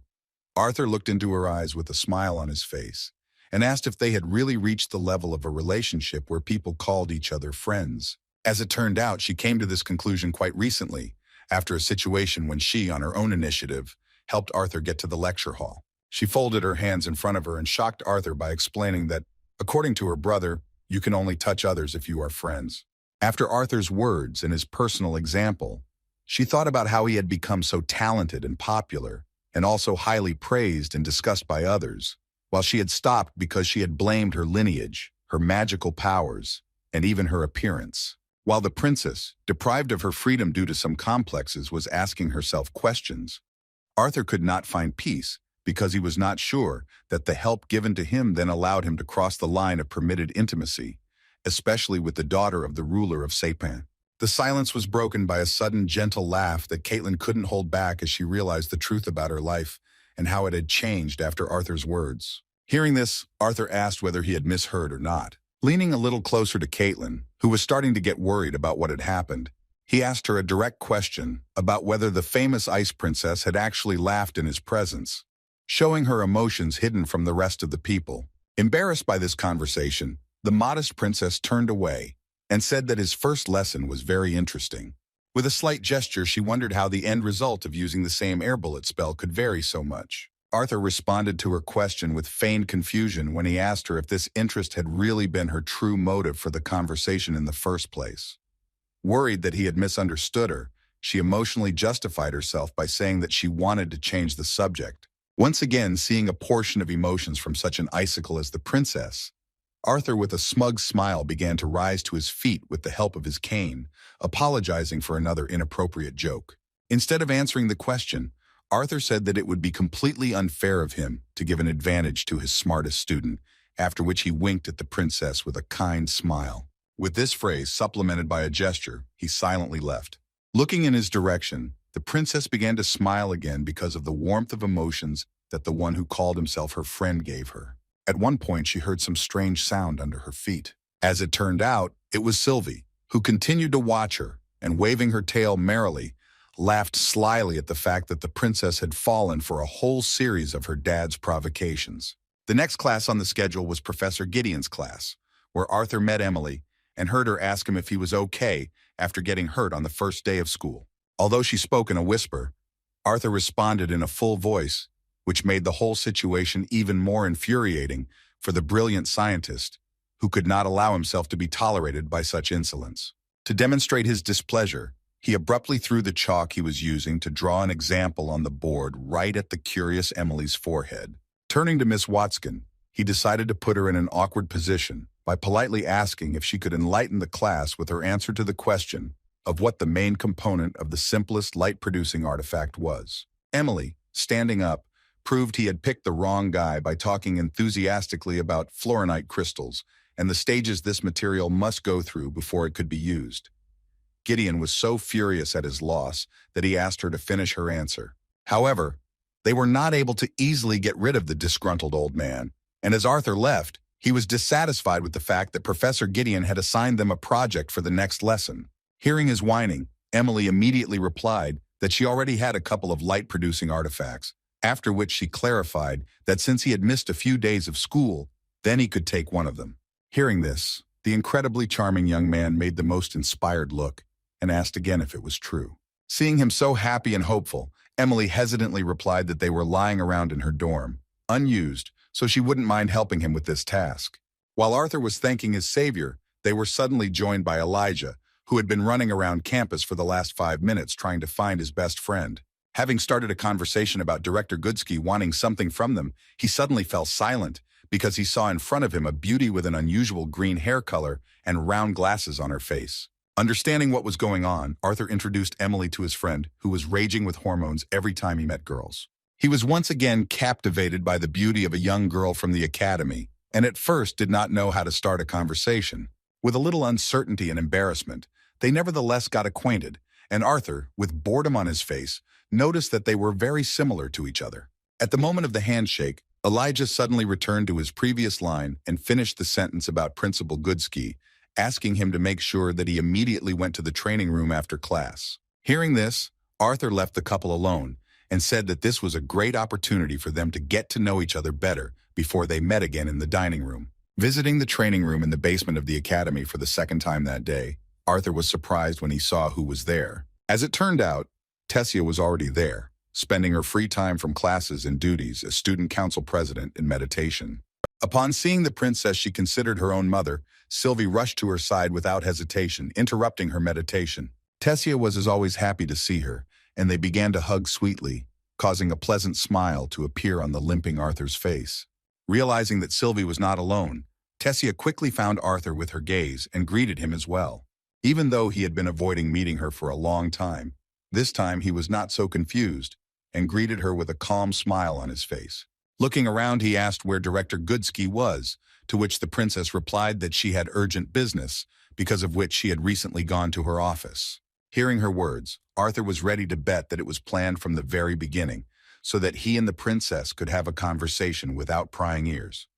Arthur looked into her eyes with a smile on his face and asked if they had really reached the level of a relationship where people called each other friends. As it turned out, she came to this conclusion quite recently, after a situation when she, on her own initiative, helped Arthur get to the lecture hall. She folded her hands in front of her and shocked Arthur by explaining that, according to her brother, you can only touch others if you are friends. After Arthur's words and his personal example, She thought about how he had become so talented and popular, and also highly praised and discussed by others, while she had stopped because she had blamed her lineage, her magical powers, and even her appearance. While the princess, deprived of her freedom due to some complexes, was asking herself questions, Arthur could not find peace because he was not sure that the help given to him then allowed him to cross the line of permitted intimacy, especially with the daughter of the ruler of Sapen. The silence was broken by a sudden gentle laugh that Caitlin couldn't hold back as she realized the truth about her life and how it had changed after Arthur's words. Hearing this, Arthur asked whether he had misheard or not. Leaning a little closer to Caitlin, who was starting to get worried about what had happened, he asked her a direct question about whether the famous ice princess had actually laughed in his presence, showing her emotions hidden from the rest of the people. Embarrassed by this conversation, the modest princess turned away and said that his first lesson was very interesting. With a slight gesture, she wondered how the end result of using the same air bullet spell could vary so much. Arthur responded to her question with feigned confusion when he asked her if this interest had really been her true motive for the conversation in the first place. Worried that he had misunderstood her, she emotionally justified herself by saying that she wanted to change the subject. Once again, seeing a portion of emotions from such an icicle as the princess, Arthur, with a smug smile, began to rise to his feet with the help of his cane, apologizing for another inappropriate joke. Instead of answering the question, Arthur said that it would be completely unfair of him to give an advantage to his smartest student, after which he winked at the princess with a kind smile. With this phrase supplemented by a gesture, he silently left. Looking in his direction, the princess began to smile again because of the warmth of emotions that the one who called himself her friend gave her. At one point, she heard some strange sound under her feet. As it turned out, it was Sylvie, who continued to watch her, and waving her tail merrily, laughed slyly at the fact that the princess had fallen for a whole series of her dad's provocations. The next class on the schedule was Professor Gideon's class, where Arthur met Emily and heard her ask him if he was okay after getting hurt on the first day of school. Although she spoke in a whisper, Arthur responded in a full voice, which made the whole situation even more infuriating for the brilliant scientist, who could not allow himself to be tolerated by such insolence. To demonstrate his displeasure, he abruptly threw the chalk he was using to draw an example on the board right at the curious Emily's forehead. Turning to Miss Watson, he decided to put her in an awkward position by politely asking if she could enlighten the class with her answer to the question of what the main component of the simplest light-producing artifact was. Emily, standing up, proved he had picked the wrong guy by talking enthusiastically about fluorinite crystals and the stages this material must go through before it could be used. Gideon was so furious at his loss that he asked her to finish her answer. However, they were not able to easily get rid of the disgruntled old man, and as Arthur left, he was dissatisfied with the fact that Professor Gideon had assigned them a project for the next lesson. Hearing his whining, Emily immediately replied that she already had a couple of light-producing artifacts, after which she clarified that since he had missed a few days of school, then he could take one of them. Hearing this, the incredibly charming young man made the most inspired look and asked again if it was true. Seeing him so happy and hopeful, Emily hesitantly replied that they were lying around in her dorm, unused, so she wouldn't mind helping him with this task. While Arthur was thanking his savior, they were suddenly joined by Elijah, who had been running around campus for the last 5 minutes trying to find his best friend. Having started a conversation about Director Goodsky wanting something from them, he suddenly fell silent because he saw in front of him a beauty with an unusual green hair color and round glasses on her face. Understanding what was going on, Arthur introduced Emily to his friend, who was raging with hormones every time he met girls. He was once again captivated by the beauty of a young girl from the academy, and at first did not know how to start a conversation. With a little uncertainty and embarrassment, they nevertheless got acquainted, and Arthur, with boredom on his face, noticed that they were very similar to each other. At the moment of the handshake, Elijah suddenly returned to his previous line and finished the sentence about Principal Goodsky, asking him to make sure that he immediately went to the training room after class. Hearing this, Arthur left the couple alone and said that this was a great opportunity for them to get to know each other better before they met again in the dining room. Visiting the training room in the basement of the academy for the second time that day, Arthur was surprised when he saw who was there. As it turned out, Tessia was already there, spending her free time from classes and duties as student council president in meditation. Upon seeing the princess she considered her own mother, Sylvie rushed to her side without hesitation, interrupting her meditation. Tessia was as always happy to see her, and they began to hug sweetly, causing a pleasant smile to appear on the limping Arthur's face. Realizing that Sylvie was not alone, Tessia quickly found Arthur with her gaze and greeted him as well. Even though he had been avoiding meeting her for a long time, this time he was not so confused and greeted her with a calm smile on his face. Looking around, he asked where Director Goodsky was, to which the princess replied that she had urgent business, because of which she had recently gone to her office. Hearing her words, Arthur was ready to bet that it was planned from the very beginning, so that he and the princess could have a conversation without prying ears.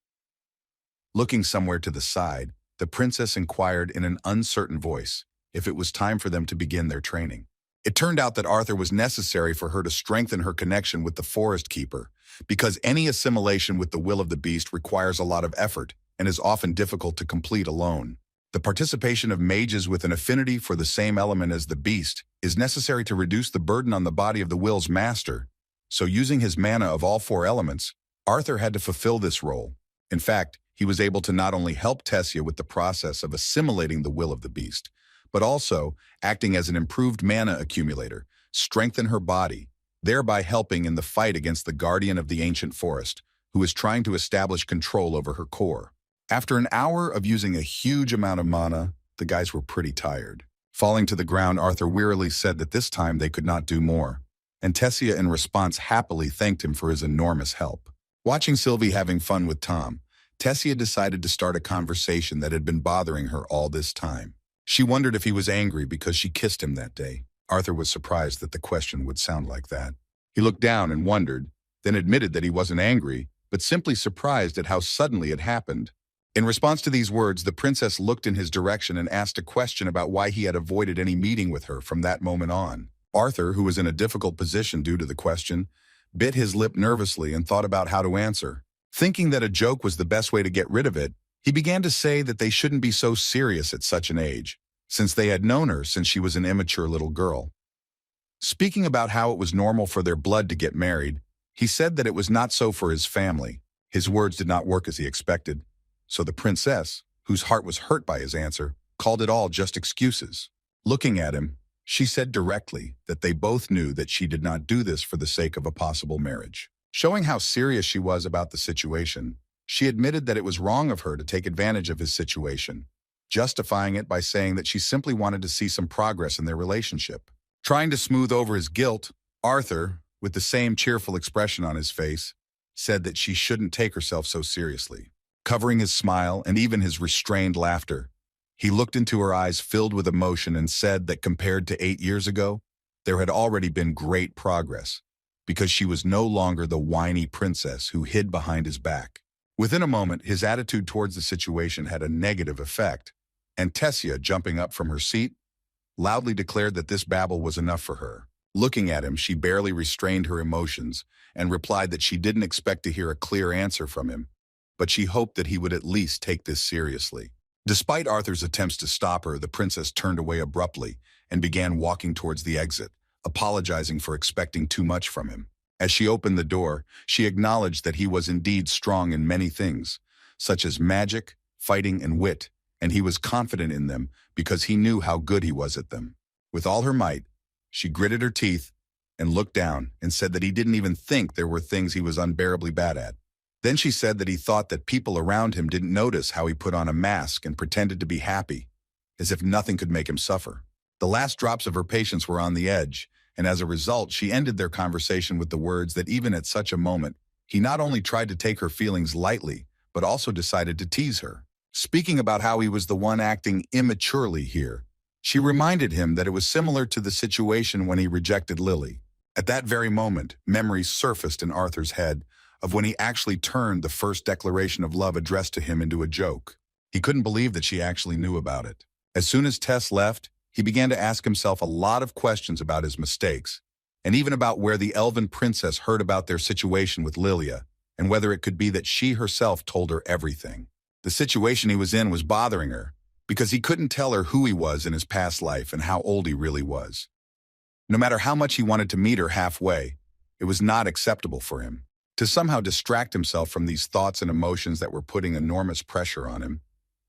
Looking somewhere to the side, the princess inquired in an uncertain voice if it was time for them to begin their training. It turned out that Arthur was necessary for her to strengthen her connection with the forest keeper, because any assimilation with the will of the beast requires a lot of effort and is often difficult to complete alone. The participation of mages with an affinity for the same element as the beast is necessary to reduce the burden on the body of the will's master, so using his mana of all 4 elements, Arthur had to fulfill this role. In fact, he was able to not only help Tessia with the process of assimilating the will of the beast, but also, acting as an improved mana accumulator, strengthen her body, thereby helping in the fight against the guardian of the ancient forest, who is trying to establish control over her core. After an hour of using a huge amount of mana, the guys were pretty tired. Falling to the ground, Arthur wearily said that this time they could not do more, and Tessia in response happily thanked him for his enormous help. Watching Sylvie having fun with Tom, Tessia decided to start a conversation that had been bothering her all this time. She wondered if he was angry because she kissed him that day. Arthur was surprised that the question would sound like that. He looked down and wondered, then admitted that he wasn't angry, but simply surprised at how suddenly it happened. In response to these words, the princess looked in his direction and asked a question about why he had avoided any meeting with her from that moment on. Arthur, who was in a difficult position due to the question, bit his lip nervously and thought about how to answer. Thinking that a joke was the best way to get rid of it, he began to say that they shouldn't be so serious at such an age, since they had known her since she was an immature little girl. Speaking about how it was normal for their blood to get married, he said that it was not so for his family. His words did not work as he expected, so the princess, whose heart was hurt by his answer, called it all just excuses. Looking at him, she said directly that they both knew that she did not do this for the sake of a possible marriage. Showing how serious she was about the situation, she admitted that it was wrong of her to take advantage of his situation, justifying it by saying that she simply wanted to see some progress in their relationship. Trying to smooth over his guilt, Arthur, with the same cheerful expression on his face, said that she shouldn't take herself so seriously. Covering his smile and even his restrained laughter, he looked into her eyes filled with emotion and said that compared to 8 years ago, there had already been great progress, because she was no longer the whiny princess who hid behind his back. Within a moment, his attitude towards the situation had a negative effect, and Tessia, jumping up from her seat, loudly declared that this babble was enough for her. Looking at him, she barely restrained her emotions and replied that she didn't expect to hear a clear answer from him, but she hoped that he would at least take this seriously. Despite Arthur's attempts to stop her, the princess turned away abruptly and began walking towards the exit, apologizing for expecting too much from him. As she opened the door, she acknowledged that he was indeed strong in many things, such as magic, fighting, and wit, and he was confident in them because he knew how good he was at them. With all her might, she gritted her teeth and looked down and said that he didn't even think there were things he was unbearably bad at. Then she said that he thought that people around him didn't notice how he put on a mask and pretended to be happy, as if nothing could make him suffer. The last drops of her patience were on the edge, and as a result, she ended their conversation with the words that even at such a moment, he not only tried to take her feelings lightly, but also decided to tease her. Speaking about how he was the one acting immaturely here, she reminded him that it was similar to the situation when he rejected Lily. At that very moment, memories surfaced in Arthur's head of when he actually turned the first declaration of love addressed to him into a joke. He couldn't believe that she actually knew about it. As soon as Tess left, he began to ask himself a lot of questions about his mistakes, and even about where the Elven princess heard about their situation with Lilia, and whether it could be that she herself told her everything. The situation he was in was bothering her, because he couldn't tell her who he was in his past life and how old he really was. No matter how much he wanted to meet her halfway, it was not acceptable for him. To somehow distract himself from these thoughts and emotions that were putting enormous pressure on him,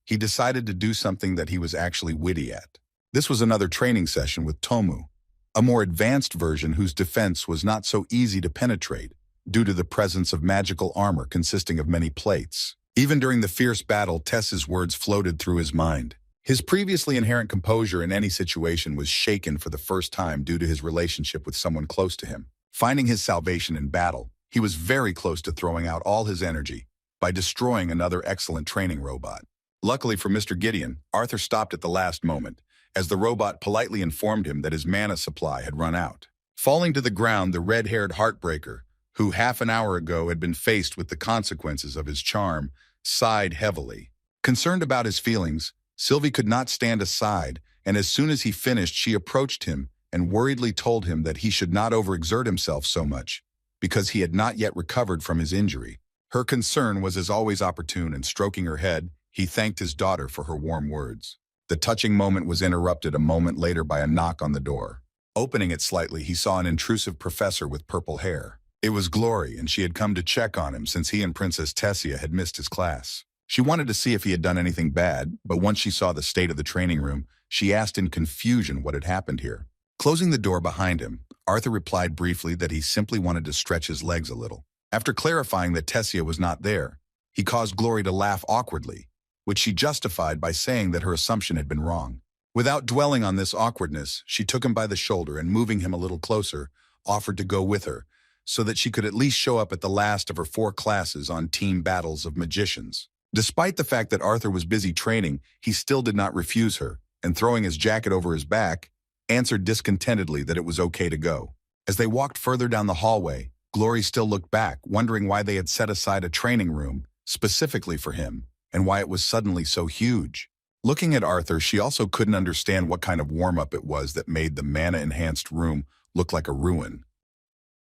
he decided to do something that he was actually witty at. This was another training session with Tomu, a more advanced version whose defense was not so easy to penetrate due to the presence of magical armor consisting of many plates. Even during the fierce battle, Tess's words floated through his mind. His previously inherent composure in any situation was shaken for the first time due to his relationship with someone close to him. Finding his salvation in battle, he was very close to throwing out all his energy by destroying another excellent training robot. Luckily for Mr. Gideon, Arthur stopped at the last moment, as the robot politely informed him that his mana supply had run out. Falling to the ground, the red-haired heartbreaker, who half an hour ago had been faced with the consequences of his charm, sighed heavily. Concerned about his feelings, Sylvie could not stand aside, and as soon as he finished, she approached him and worriedly told him that he should not overexert himself so much, because he had not yet recovered from his injury. Her concern was as always opportune, and stroking her head, he thanked his daughter for her warm words. The touching moment was interrupted a moment later by a knock on the door. Opening it slightly, he saw an intrusive professor with purple hair. It was Glory, and she had come to check on him since he and Princess Tessia had missed his class. She wanted to see if he had done anything bad, but once she saw the state of the training room, she asked in confusion what had happened here. Closing the door behind him, Arthur replied briefly that he simply wanted to stretch his legs a little. After clarifying that Tessia was not there, he caused Glory to laugh awkwardly, which she justified by saying that her assumption had been wrong. Without dwelling on this awkwardness, she took him by the shoulder and, moving him a little closer, offered to go with her, so that she could at least show up at the last of her 4 classes on team battles of magicians. Despite the fact that Arthur was busy training, he still did not refuse her, and throwing his jacket over his back, answered discontentedly that it was okay to go. As they walked further down the hallway, Glory still looked back, wondering why they had set aside a training room specifically for him, and why it was suddenly so huge. Looking at Arthur, she also couldn't understand what kind of warm-up it was that made the mana-enhanced room look like a ruin.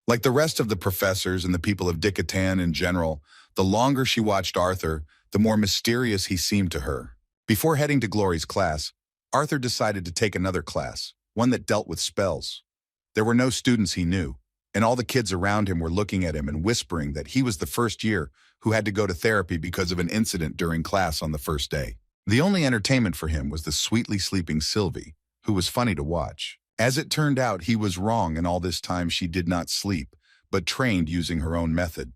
Like the rest of the professors and the people of Dicatan in general, the longer she watched Arthur, the more mysterious he seemed to her. Before heading to Glory's class, Arthur decided to take another class, one that dealt with spells. There were no students he knew, and all the kids around him were looking at him and whispering that he was the first year who had to go to therapy because of an incident during class on the first day. The only entertainment for him was the sweetly sleeping Sylvie, who was funny to watch. As it turned out, he was wrong, and all this time she did not sleep, but trained using her own method.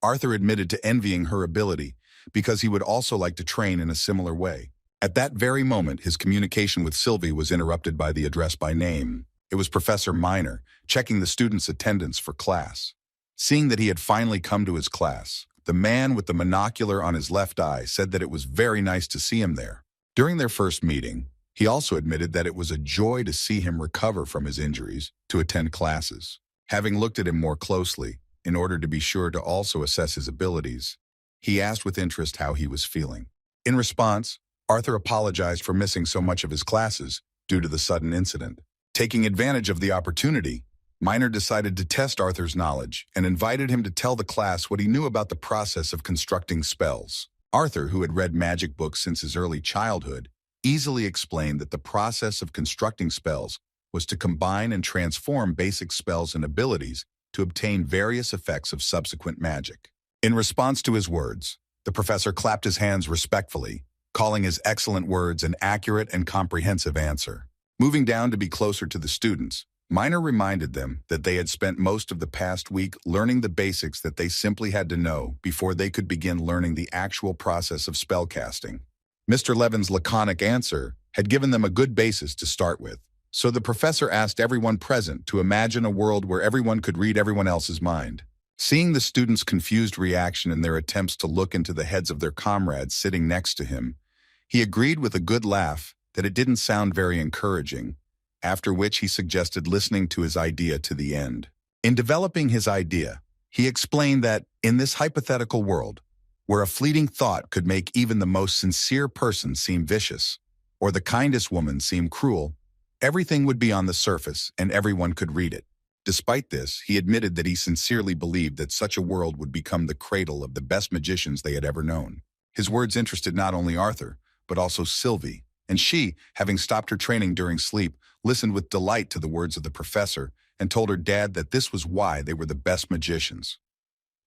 Arthur admitted to envying her ability, because he would also like to train in a similar way. At that very moment, his communication with Sylvie was interrupted by the address by name. It was Professor Minor, checking the students' attendance for class. Seeing that he had finally come to his class, the man with the monocular on his left eye said that it was very nice to see him there. During their first meeting, he also admitted that it was a joy to see him recover from his injuries to attend classes. Having looked at him more closely, in order to be sure to also assess his abilities, he asked with interest how he was feeling. In response, Arthur apologized for missing so much of his classes due to the sudden incident. Taking advantage of the opportunity, Minor decided to test Arthur's knowledge and invited him to tell the class what he knew about the process of constructing spells. Arthur, who had read magic books since his early childhood, easily explained that the process of constructing spells was to combine and transform basic spells and abilities to obtain various effects of subsequent magic. In response to his words, the professor clapped his hands respectfully, calling his excellent words an accurate and comprehensive answer. Moving down to be closer to the students, Minor reminded them that they had spent most of the past week learning the basics that they simply had to know before they could begin learning the actual process of spellcasting. Mr. Levin's laconic answer had given them a good basis to start with, so the professor asked everyone present to imagine a world where everyone could read everyone else's mind. Seeing the students' confused reaction in their attempts to look into the heads of their comrades sitting next to him, he agreed with a good laugh that it didn't sound very encouraging, after which he suggested listening to his idea to the end. In developing his idea, he explained that, in this hypothetical world, where a fleeting thought could make even the most sincere person seem vicious, or the kindest woman seem cruel, everything would be on the surface and everyone could read it. Despite this, he admitted that he sincerely believed that such a world would become the cradle of the best magicians they had ever known. His words interested not only Arthur, but also Sylvie, and she, having stopped her training during sleep, listened with delight to the words of the professor and told her dad that this was why they were the best magicians.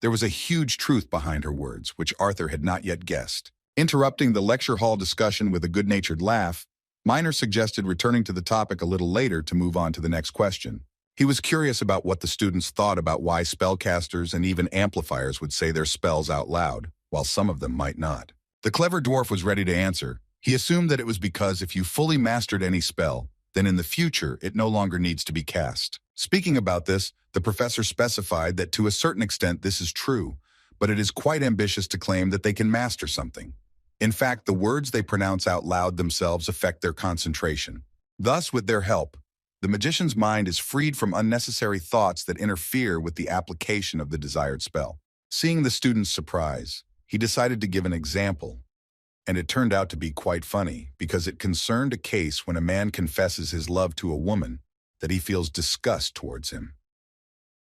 There was a huge truth behind her words, which Arthur had not yet guessed. Interrupting the lecture hall discussion with a good-natured laugh, Miner suggested returning to the topic a little later to move on to the next question. He was curious about what the students thought about why spellcasters and even amplifiers would say their spells out loud, while some of them might not. The clever dwarf was ready to answer. He assumed that it was because if you fully mastered any spell, then in the future it no longer needs to be cast. Speaking about this, the professor specified that to a certain extent this is true, but it is quite ambitious to claim that they can master something. In fact, the words they pronounce out loud themselves affect their concentration. Thus, with their help, the magician's mind is freed from unnecessary thoughts that interfere with the application of the desired spell. Seeing the student's surprise, he decided to give an example, and it turned out to be quite funny because it concerned a case when a man confesses his love to a woman that he feels disgust towards him.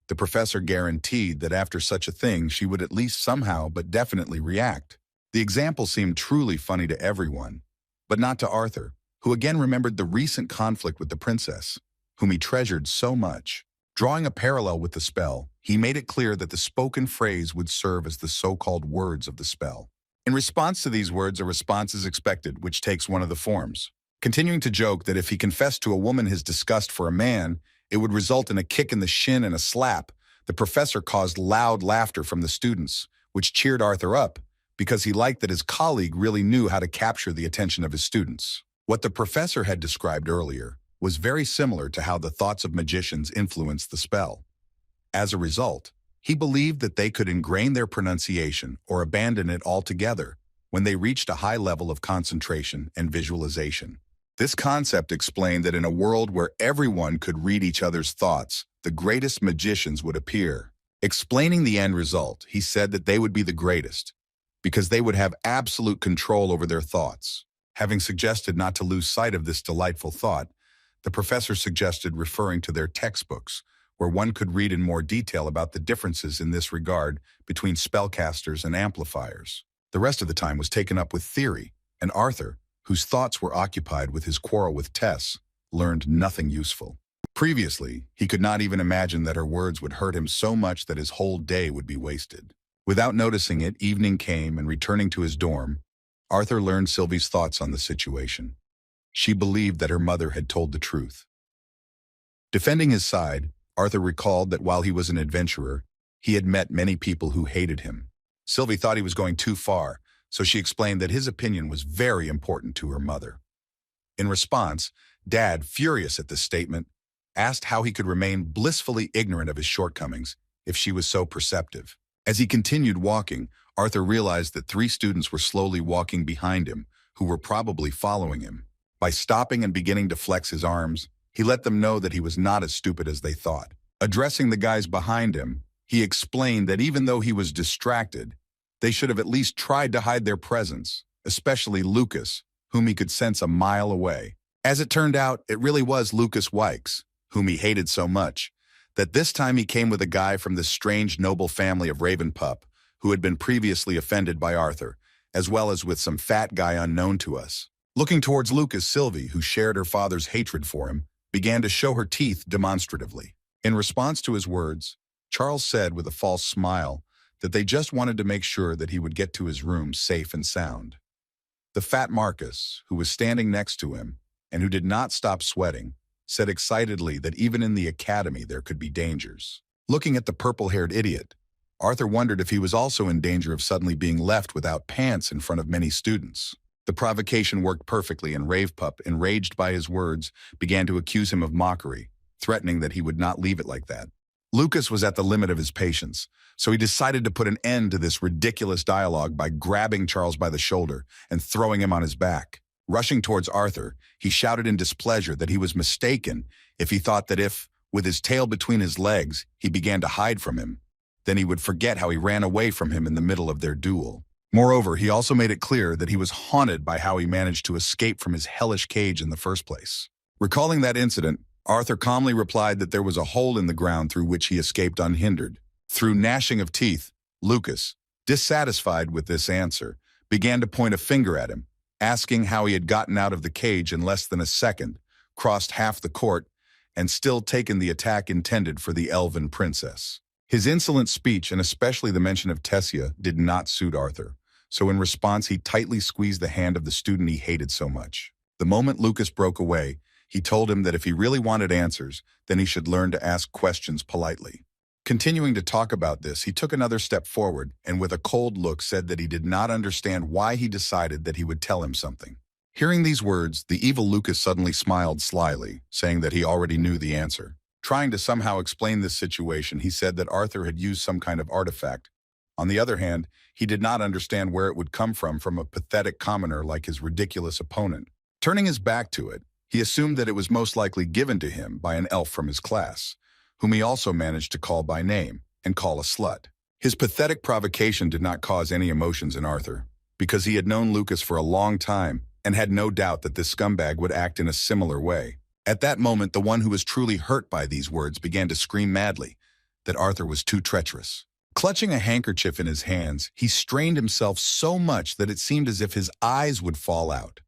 The professor guaranteed that after such a thing she would at least somehow but definitely react. The example seemed truly funny to everyone, but not to Arthur, who again remembered the recent conflict with the princess, whom he treasured so much. Drawing a parallel with the spell, he made it clear that the spoken phrase would serve as the so-called words of the spell. In response to these words, a response is expected, which takes one of the forms. Continuing to joke that if he confessed to a woman his disgust for a man, it would result in a kick in the shin and a slap, the professor caused loud laughter from the students, which cheered Arthur up, because he liked that his colleague really knew how to capture the attention of his students. What the professor had described earlier was very similar to how the thoughts of magicians influenced the spell. As a result, he believed that they could ingrain their pronunciation or abandon it altogether when they reached a high level of concentration and visualization. This concept explained that in a world where everyone could read each other's thoughts, the greatest magicians would appear. Explaining the end result, he said that they would be the greatest, because they would have absolute control over their thoughts. Having suggested not to lose sight of this delightful thought, the professor suggested referring to their textbooks, where one could read in more detail about the differences in this regard between spellcasters and amplifiers. The rest of the time was taken up with theory, and Arthur, whose thoughts were occupied with his quarrel with Tess, learned nothing useful. Previously, he could not even imagine that her words would hurt him so much that his whole day would be wasted. Without noticing it, evening came, and returning to his dorm, Arthur learned Sylvie's thoughts on the situation. She believed that her mother had told the truth. Defending his side, Arthur recalled that while he was an adventurer, he had met many people who hated him. Sylvie thought he was going too far, so she explained that his opinion was very important to her mother. In response, Dad, furious at this statement, asked how he could remain blissfully ignorant of his shortcomings if she was so perceptive. As he continued walking, Arthur realized that 3 students were slowly walking behind him, who were probably following him. By stopping and beginning to flex his arms, he let them know that he was not as stupid as they thought. Addressing the guys behind him, he explained that even though he was distracted, they should have at least tried to hide their presence, especially Lucas, whom he could sense a mile away. As it turned out, it really was Lucas Wykes, whom he hated so much, that this time he came with a guy from this strange noble family of Ravenpup, who had been previously offended by Arthur, as well as with some fat guy unknown to us. Looking towards Lucas, Sylvie, who shared her father's hatred for him, began to show her teeth demonstratively. In response to his words, Charles said with a false smile that they just wanted to make sure that he would get to his room safe and sound. The fat Marcus, who was standing next to him and who did not stop sweating, said excitedly that even in the academy there could be dangers. Looking at the purple-haired idiot, Arthur wondered if he was also in danger of suddenly being left without pants in front of many students. The provocation worked perfectly, and Ravepup, enraged by his words, began to accuse him of mockery, threatening that he would not leave it like that. Lucas was at the limit of his patience, so he decided to put an end to this ridiculous dialogue by grabbing Charles by the shoulder and throwing him on his back. Rushing towards Arthur, he shouted in displeasure that he was mistaken if he thought that if, with his tail between his legs, he began to hide from him, then he would forget how he ran away from him in the middle of their duel. Moreover, he also made it clear that he was haunted by how he managed to escape from his hellish cage in the first place. Recalling that incident, Arthur calmly replied that there was a hole in the ground through which he escaped unhindered. Through gnashing of teeth, Lucas, dissatisfied with this answer, began to point a finger at him, asking how he had gotten out of the cage in less than a second, crossed half the court, and still taken the attack intended for the Elven princess. His insolent speech, and especially the mention of Tessia, did not suit Arthur, so in response he tightly squeezed the hand of the student he hated so much. The moment Lucas broke away, he told him that if he really wanted answers, then he should learn to ask questions politely. Continuing to talk about this, he took another step forward and with a cold look said that he did not understand why he decided that he would tell him something. Hearing these words, the evil Lucas suddenly smiled slyly, saying that he already knew the answer. Trying to somehow explain this situation, he said that Arthur had used some kind of artifact. On the other hand, he did not understand where it would come from a pathetic commoner like his ridiculous opponent. Turning his back to it, he assumed that it was most likely given to him by an elf from his class, whom he also managed to call by name and call a slut. His pathetic provocation did not cause any emotions in Arthur, because he had known Lucas for a long time and had no doubt that this scumbag would act in a similar way. At that moment, the one who was truly hurt by these words began to scream madly that Arthur was too treacherous. Clutching a handkerchief in his hands, he strained himself so much that it seemed as if his eyes would fall out.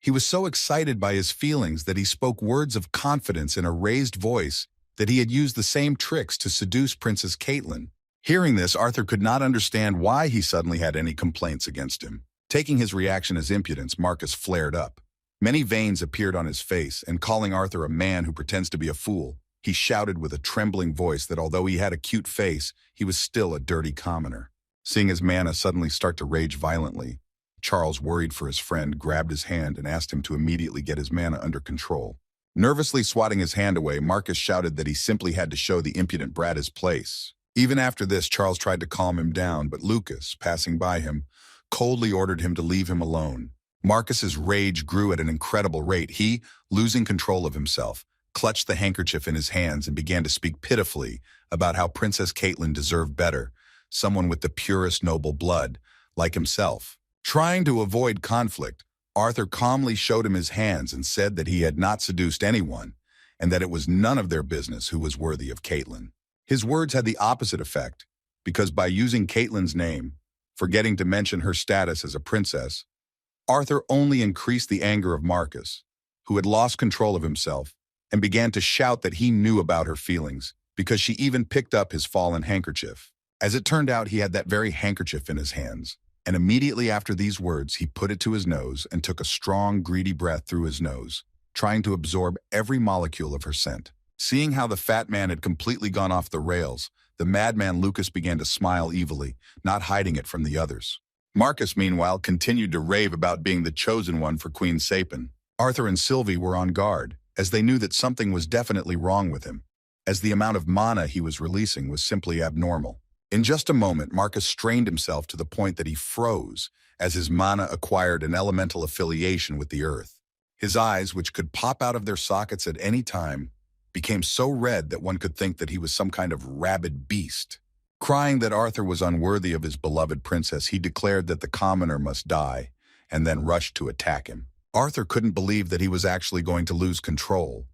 He was so excited by his feelings that he spoke words of confidence in a raised voice that he had used the same tricks to seduce Princess Caitlin. Hearing this, Arthur could not understand why he suddenly had any complaints against him. Taking his reaction as impudence, Marcus flared up. Many veins appeared on his face, and calling Arthur a man who pretends to be a fool, he shouted with a trembling voice that although he had a cute face, he was still a dirty commoner. Seeing his mana suddenly start to rage violently, Charles, worried for his friend, grabbed his hand and asked him to immediately get his mana under control. Nervously swatting his hand away, Marcus shouted that he simply had to show the impudent brat his place. Even after this, Charles tried to calm him down, but Lucas, passing by him, coldly ordered him to leave him alone. Marcus's rage grew at an incredible rate. He, losing control of himself, clutched the handkerchief in his hands and began to speak pitifully about how Princess Caitlin deserved better, someone with the purest noble blood, like himself. Trying to avoid conflict, Arthur calmly showed him his hands and said that he had not seduced anyone, and that it was none of their business who was worthy of Caitlin. His words had the opposite effect, because by using Caitlin's name, forgetting to mention her status as a princess, Arthur only increased the anger of Marcus, who had lost control of himself, and began to shout that he knew about her feelings, because she even picked up his fallen handkerchief. As it turned out, he had that very handkerchief in his hands. And immediately after these words, he put it to his nose and took a strong, greedy breath through his nose, trying to absorb every molecule of her scent. Seeing how the fat man had completely gone off the rails, the madman Lucas began to smile evilly, not hiding it from the others. Marcus, meanwhile, continued to rave about being the chosen one for Queen Sapen. Arthur and Sylvie were on guard, as they knew that something was definitely wrong with him, as the amount of mana he was releasing was simply abnormal. In just a moment, Marcus strained himself to the point that he froze as his mana acquired an elemental affiliation with the earth. His eyes, which could pop out of their sockets at any time, became so red that one could think that he was some kind of rabid beast. Crying that Arthur was unworthy of his beloved princess, he declared that the commoner must die, and then rushed to attack him. Arthur couldn't believe that he was actually going to lose control.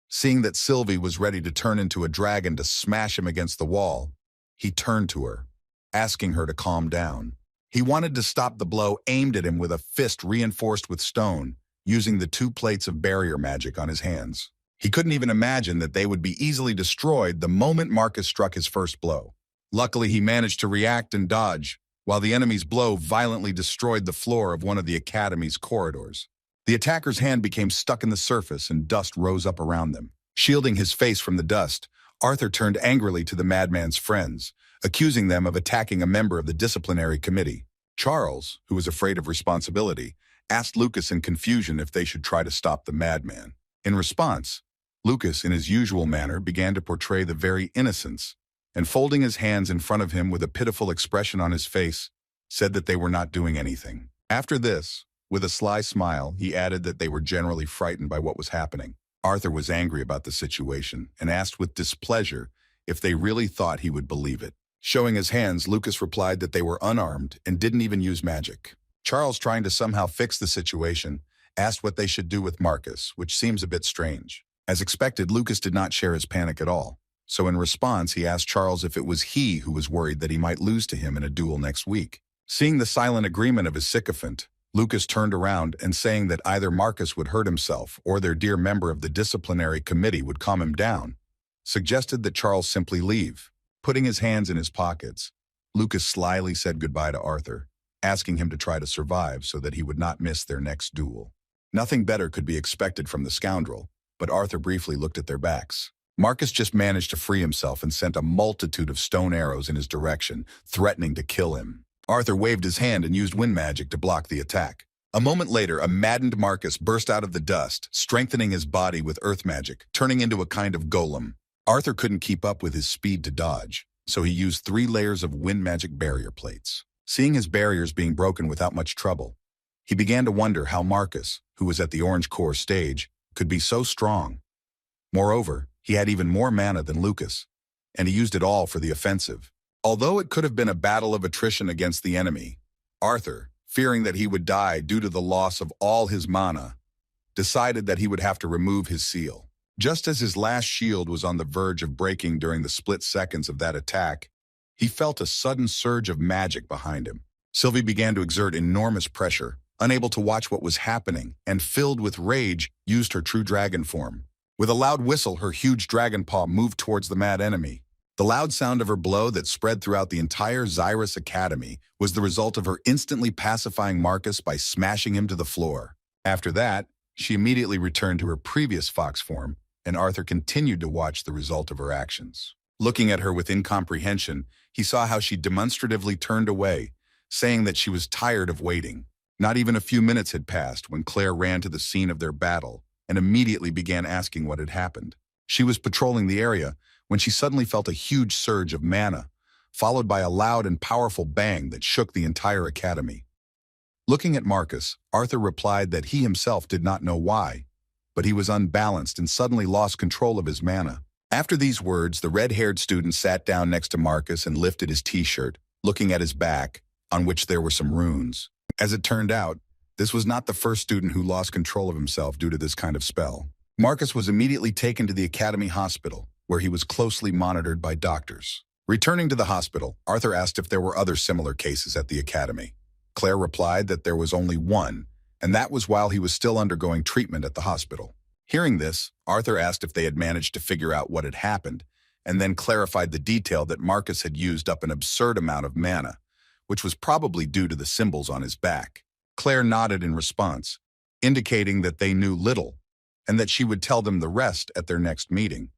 Seeing that Sylvie was ready to turn into a dragon to smash him against the wall, he turned to her, asking her to calm down. He wanted to stop the blow aimed at him with a fist reinforced with stone, using the 2 plates of barrier magic on his hands. He couldn't even imagine that they would be easily destroyed the moment Marcus struck his first blow. Luckily, he managed to react and dodge, while the enemy's blow violently destroyed the floor of one of the academy's corridors. The attacker's hand became stuck in the surface and dust rose up around them. Shielding his face from the dust, Arthur turned angrily to the madman's friends, accusing them of attacking a member of the disciplinary committee. Charles, who was afraid of responsibility, asked Lucas in confusion if they should try to stop the madman. In response, Lucas, in his usual manner, began to portray the very innocence, and folding his hands in front of him with a pitiful expression on his face, said that they were not doing anything. After this, with a sly smile, he added that they were generally frightened by what was happening. Arthur was angry about the situation and asked with displeasure if they really thought he would believe it. Showing his hands, Lucas replied that they were unarmed and didn't even use magic. Charles, trying to somehow fix the situation, asked what they should do with Marcus, which seems a bit strange. As expected, Lucas did not share his panic at all. So in response, he asked Charles if it was he who was worried that he might lose to him in a duel next week. Seeing the silent agreement of his sycophant, Lucas turned around and saying that either Marcus would hurt himself or their dear member of the disciplinary committee would calm him down, suggested that Charles simply leave. Putting his hands in his pockets, Lucas slyly said goodbye to Arthur, asking him to try to survive so that he would not miss their next duel. Nothing better could be expected from the scoundrel, but Arthur briefly looked at their backs. Marcus just managed to free himself and sent a multitude of stone arrows in his direction, threatening to kill him. Arthur waved his hand and used wind magic to block the attack. A moment later, a maddened Marcus burst out of the dust, strengthening his body with earth magic, turning into a kind of golem. Arthur couldn't keep up with his speed to dodge, so he used 3 layers of wind magic barrier plates. Seeing his barriers being broken without much trouble, he began to wonder how Marcus, who was at the orange core stage, could be so strong. Moreover, he had even more mana than Lucas, and he used it all for the offensive. Although it could have been a battle of attrition against the enemy, Arthur, fearing that he would die due to the loss of all his mana, decided that he would have to remove his seal. Just as his last shield was on the verge of breaking during the split seconds of that attack, he felt a sudden surge of magic behind him. Sylvie began to exert enormous pressure, unable to watch what was happening, and filled with rage, used her true dragon form. With a loud whistle, her huge dragon paw moved towards the mad enemy. The loud sound of her blow that spread throughout the entire Zyrus Academy was the result of her instantly pacifying Marcus by smashing him to the floor. After that, she immediately returned to her previous fox form, and Arthur continued to watch the result of her actions. Looking at her with incomprehension, he saw how she demonstratively turned away, saying that she was tired of waiting. Not even a few minutes had passed when Claire ran to the scene of their battle and immediately began asking what had happened. She was patrolling the area when she suddenly felt a huge surge of mana, followed by a loud and powerful bang that shook the entire academy. Looking at Marcus, Arthur replied that he himself did not know why, but he was unbalanced and suddenly lost control of his mana. After these words, the red-haired student sat down next to Marcus and lifted his t-shirt, looking at his back, on which there were some runes. As it turned out, this was not the first student who lost control of himself due to this kind of spell. Marcus was immediately taken to the academy hospital, where he was closely monitored by doctors. Returning to the hospital, Arthur asked if there were other similar cases at the academy. Claire replied that there was only one, and that was while he was still undergoing treatment at the hospital. Hearing this, Arthur asked if they had managed to figure out what had happened, and then clarified the detail that Marcus had used up an absurd amount of mana, which was probably due to the symbols on his back. Claire nodded in response, indicating that they knew little, and that she would tell them the rest at their next meeting.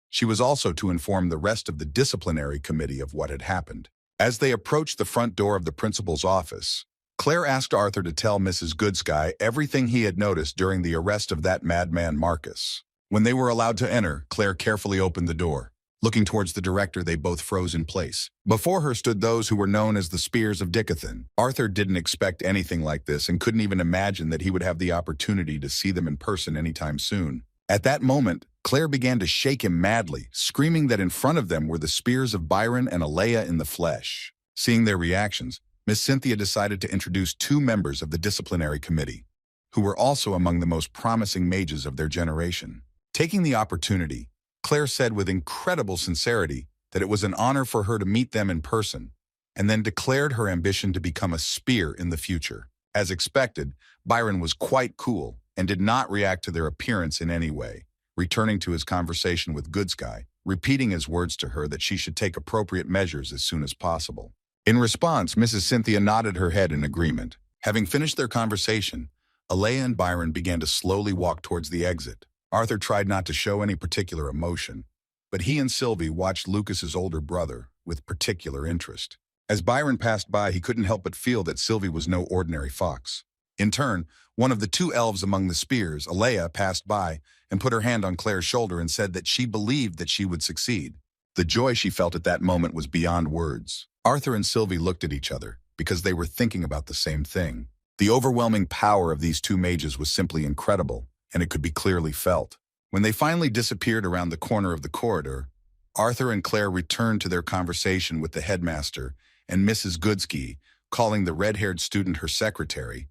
She was also to inform the rest of the disciplinary committee of what had happened. As they approached the front door of the principal's office, Claire asked Arthur to tell Mrs. Goodsky everything he had noticed during the arrest of that madman Marcus. When they were allowed to enter, Claire carefully opened the door. Looking towards the director, they both froze in place. Before her stood those who were known as the Spears of Dicathan. Arthur didn't expect anything like this and couldn't even imagine that he would have the opportunity to see them in person anytime soon. At that moment, Claire began to shake him madly, screaming that in front of them were the spears of Viran and Alea in the flesh. Seeing their reactions, Miss Cynthia decided to introduce 2 members of the disciplinary committee, who were also among the most promising mages of their generation. Taking the opportunity, Claire said with incredible sincerity that it was an honor for her to meet them in person, and then declared her ambition to become a spear in the future. As expected, Byron was quite cool and did not react to their appearance in any way, returning to his conversation with Goodsky, repeating his words to her that she should take appropriate measures as soon as possible. In response, Mrs. Cynthia nodded her head in agreement. Having finished their conversation, Alea and Byron began to slowly walk towards the exit. Arthur tried not to show any particular emotion, but he and Sylvie watched Lucas's older brother with particular interest. As Byron passed by, he couldn't help but feel that Sylvie was no ordinary fox. In turn, one of the 2 elves among the spears, Alea, passed by and put her hand on Claire's shoulder and said that she believed that she would succeed. The joy she felt at that moment was beyond words. Arthur and Sylvie looked at each other because they were thinking about the same thing. The overwhelming power of these 2 mages was simply incredible, and it could be clearly felt. When they finally disappeared around the corner of the corridor, Arthur and Claire returned to their conversation with the headmaster, and Mrs. Goodsky, calling the red-haired student her secretary,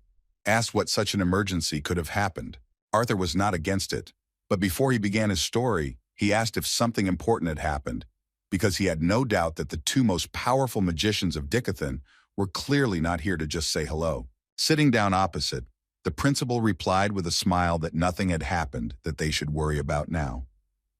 asked what such an emergency could have happened. Arthur was not against it, but before he began his story, he asked if something important had happened, because he had no doubt that the 2 most powerful magicians of Dicathan were clearly not here to just say hello. Sitting down opposite, the principal replied with a smile that nothing had happened that they should worry about now.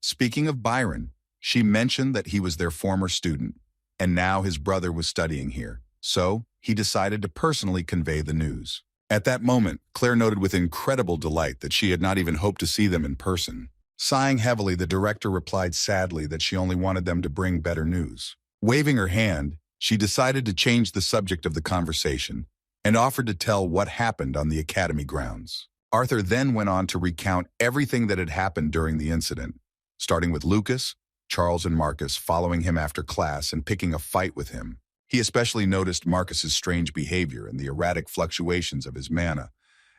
Speaking of Byron, she mentioned that he was their former student, and now his brother was studying here, so he decided to personally convey the news. At that moment, Claire noted with incredible delight that she had not even hoped to see them in person. Sighing heavily, the director replied sadly that she only wanted them to bring better news. Waving her hand, she decided to change the subject of the conversation and offered to tell what happened on the academy grounds. Arthur then went on to recount everything that had happened during the incident, starting with Lucas, Charles, and Marcus following him after class and picking a fight with him. He especially noticed Marcus's strange behavior and the erratic fluctuations of his mana,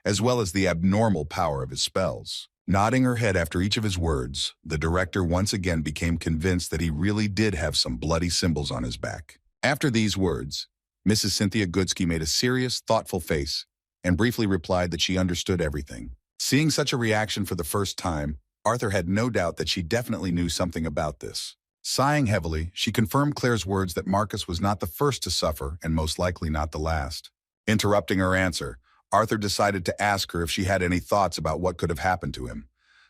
as well as the abnormal power of his spells. Nodding her head after each of his words, the director once again became convinced that he really did have some bloody symbols on his back. After these words, Mrs. Cynthia Goodsky made a serious, thoughtful face and briefly replied that she understood everything. Seeing such a reaction for the first time, Arthur had no doubt that she definitely knew something about this. Sighing heavily, she confirmed Claire's words that Marcus was not the first to suffer and most likely not the last. Interrupting her answer, Arthur decided to ask her if she had any thoughts about what could have happened to him.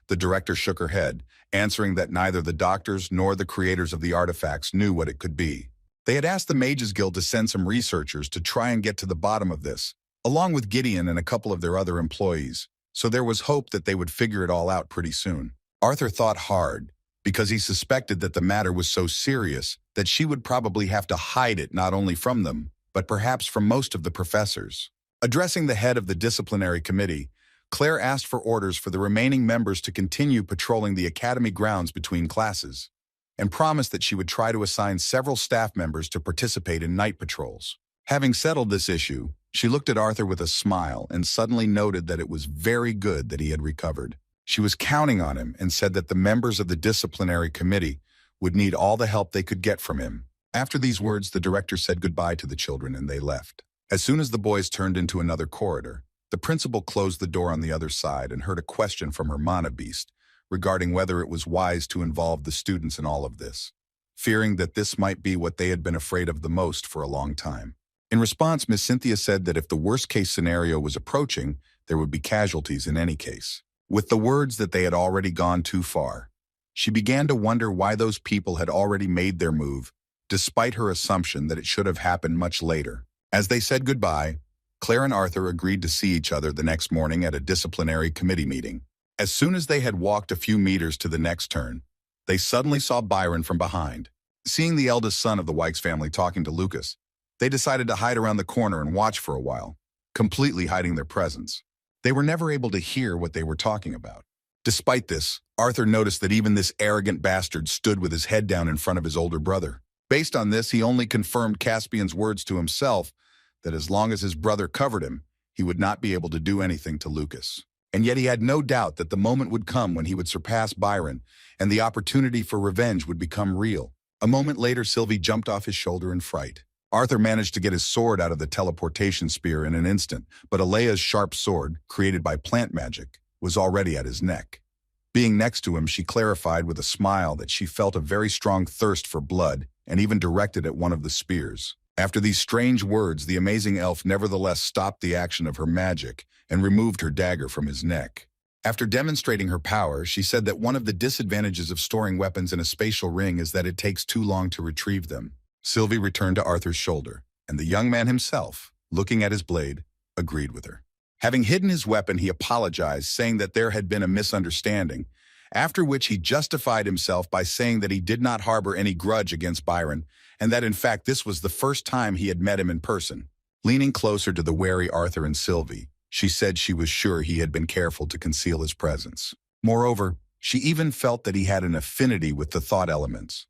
The director shook her head, answering that neither the doctors nor the creators of the artifacts knew what it could be. They had asked the Mages Guild to send some researchers to try and get to the bottom of this, along with Gideon and a couple of their other employees, so there was hope that they would figure it all out pretty soon. Arthur thought hard, because he suspected that the matter was so serious that she would probably have to hide it not only from them, but perhaps from most of the professors. Addressing the head of the disciplinary committee, Claire asked for orders for the remaining members to continue patrolling the academy grounds between classes, and promised that she would try to assign several staff members to participate in night patrols. Having settled this issue, she looked at Arthur with a smile and suddenly noted that it was very good that he had recovered. She was counting on him and said that the members of the disciplinary committee would need all the help they could get from him. After these words, the director said goodbye to the children and they left. As soon as the boys turned into another corridor, the principal closed the door on the other side and heard a question from her mana beast regarding whether it was wise to involve the students in all of this, fearing that this might be what they had been afraid of the most for a long time. In response, Miss Cynthia said that if the worst-case scenario was approaching, there would be casualties in any case. With the words that they had already gone too far, she began to wonder why those people had already made their move, despite her assumption that it should have happened much later. As they said goodbye, Claire and Arthur agreed to see each other the next morning at a disciplinary committee meeting. As soon as they had walked a few meters to the next turn, they suddenly saw Byron from behind. Seeing the eldest son of the Wykes family talking to Lucas, they decided to hide around the corner and watch for a while, completely hiding their presence. They were never able to hear what they were talking about. Despite this, Arthur noticed that even this arrogant bastard stood with his head down in front of his older brother. Based on this, he only confirmed Caspian's words to himself that as long as his brother covered him, he would not be able to do anything to Lucas. And yet he had no doubt that the moment would come when he would surpass Byron and the opportunity for revenge would become real. A moment later, Sylvie jumped off his shoulder in fright. Arthur managed to get his sword out of the teleportation spear in an instant, but Alea's sharp sword, created by plant magic, was already at his neck. Being next to him, she clarified with a smile that she felt a very strong thirst for blood and even directed at one of the spears. After these strange words, the amazing elf nevertheless stopped the action of her magic and removed her dagger from his neck. After demonstrating her power, she said that one of the disadvantages of storing weapons in a spatial ring is that it takes too long to retrieve them. Sylvie returned to Arthur's shoulder, and the young man himself, looking at his blade, agreed with her. Having hidden his weapon, he apologized, saying that there had been a misunderstanding, after which he justified himself by saying that he did not harbor any grudge against Byron, and that in fact this was the first time he had met him in person. Leaning closer to the wary Arthur and Sylvie, she said she was sure he had been careful to conceal his presence. Moreover, she even felt that he had an affinity with the thought elements,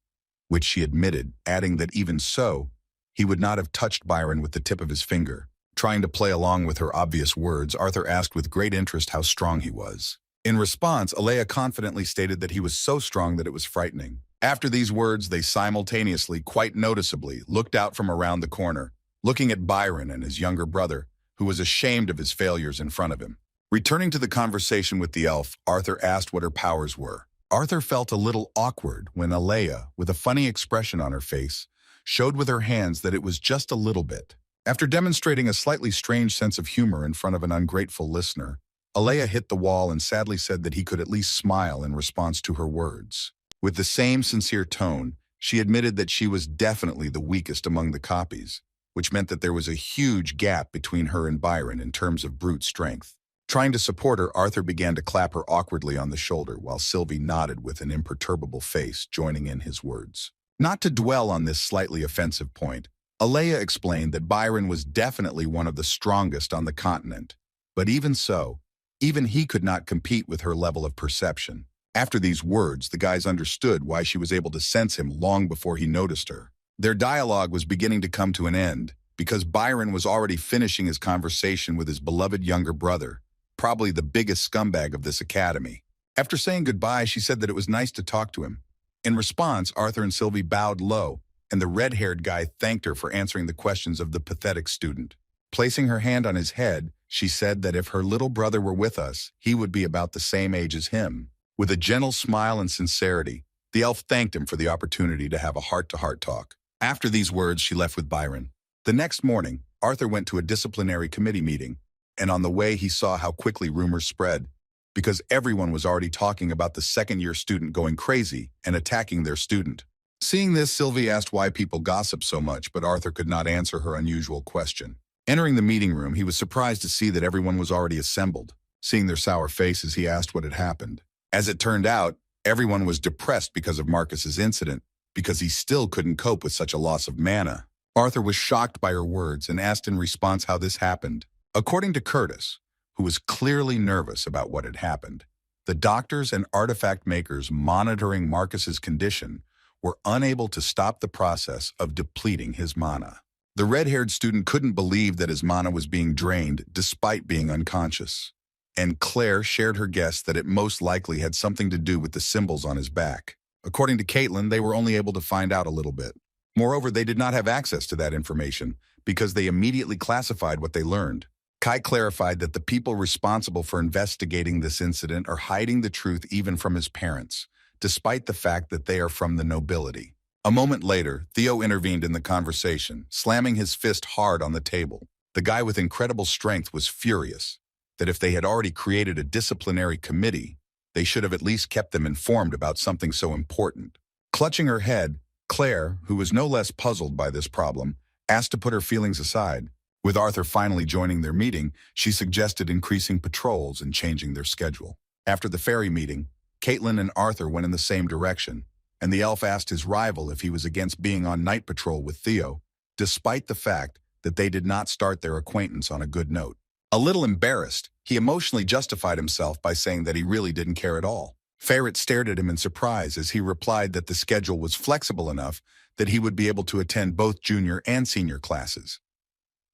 which she admitted, adding that even so, he would not have touched Byron with the tip of his finger. Trying to play along with her obvious words, Arthur asked with great interest how strong he was. In response, Alea confidently stated that he was so strong that it was frightening. After these words, they simultaneously, quite noticeably, looked out from around the corner, looking at Byron and his younger brother, who was ashamed of his failures in front of him. Returning to the conversation with the elf, Arthur asked what her powers were. Arthur felt a little awkward when Alea, with a funny expression on her face, showed with her hands that it was just a little bit. After demonstrating a slightly strange sense of humor in front of an ungrateful listener, Alea hit the wall and sadly said that he could at least smile in response to her words. With the same sincere tone, she admitted that she was definitely the weakest among the copies, which meant that there was a huge gap between her and Byron in terms of brute strength. Trying to support her, Arthur began to clap her awkwardly on the shoulder while Sylvie nodded with an imperturbable face, joining in his words. Not to dwell on this slightly offensive point, Alea explained that Byron was definitely one of the strongest on the continent. But even so, even he could not compete with her level of perception. After these words, the guys understood why she was able to sense him long before he noticed her. Their dialogue was beginning to come to an end because Byron was already finishing his conversation with his beloved younger brother, probably the biggest scumbag of this academy. After saying goodbye, she said that it was nice to talk to him. In response, Arthur and Sylvie bowed low, and the red-haired guy thanked her for answering the questions of the pathetic student. Placing her hand on his head, she said that if her little brother were with us, he would be about the same age as him. With a gentle smile and sincerity, the elf thanked him for the opportunity to have a heart-to-heart talk. After these words, she left with Byron. The next morning, Arthur went to a disciplinary committee meeting, and on the way he saw how quickly rumors spread, because everyone was already talking about the second-year student going crazy and attacking their student. Seeing this, Sylvie asked why people gossip so much, but Arthur could not answer her unusual question. Entering the meeting room, he was surprised to see that everyone was already assembled. Seeing their sour faces, he asked what had happened. As it turned out, everyone was depressed because of Marcus's incident, because he still couldn't cope with such a loss of mana. Arthur was shocked by her words and asked in response how this happened. According to Curtis, who was clearly nervous about what had happened, the doctors and artifact makers monitoring Marcus's condition were unable to stop the process of depleting his mana. The red-haired student couldn't believe that his mana was being drained despite being unconscious. And Claire shared her guess that it most likely had something to do with the symbols on his back. According to Caitlin, they were only able to find out a little bit. Moreover, they did not have access to that information because they immediately classified what they learned. Kai clarified that the people responsible for investigating this incident are hiding the truth even from his parents, despite the fact that they are from the nobility. A moment later, Theo intervened in the conversation, slamming his fist hard on the table. The guy with incredible strength was furious that if they had already created a disciplinary committee, they should have at least kept them informed about something so important. Clutching her head, Claire, who was no less puzzled by this problem, asked to put her feelings aside. With Arthur finally joining their meeting, she suggested increasing patrols and changing their schedule. After the ferry meeting, Caitlin and Arthur went in the same direction, and the elf asked his rival if he was against being on night patrol with Theo, despite the fact that they did not start their acquaintance on a good note. A little embarrassed, he emotionally justified himself by saying that he really didn't care at all. Ferret stared at him in surprise as he replied that the schedule was flexible enough that he would be able to attend both junior and senior classes.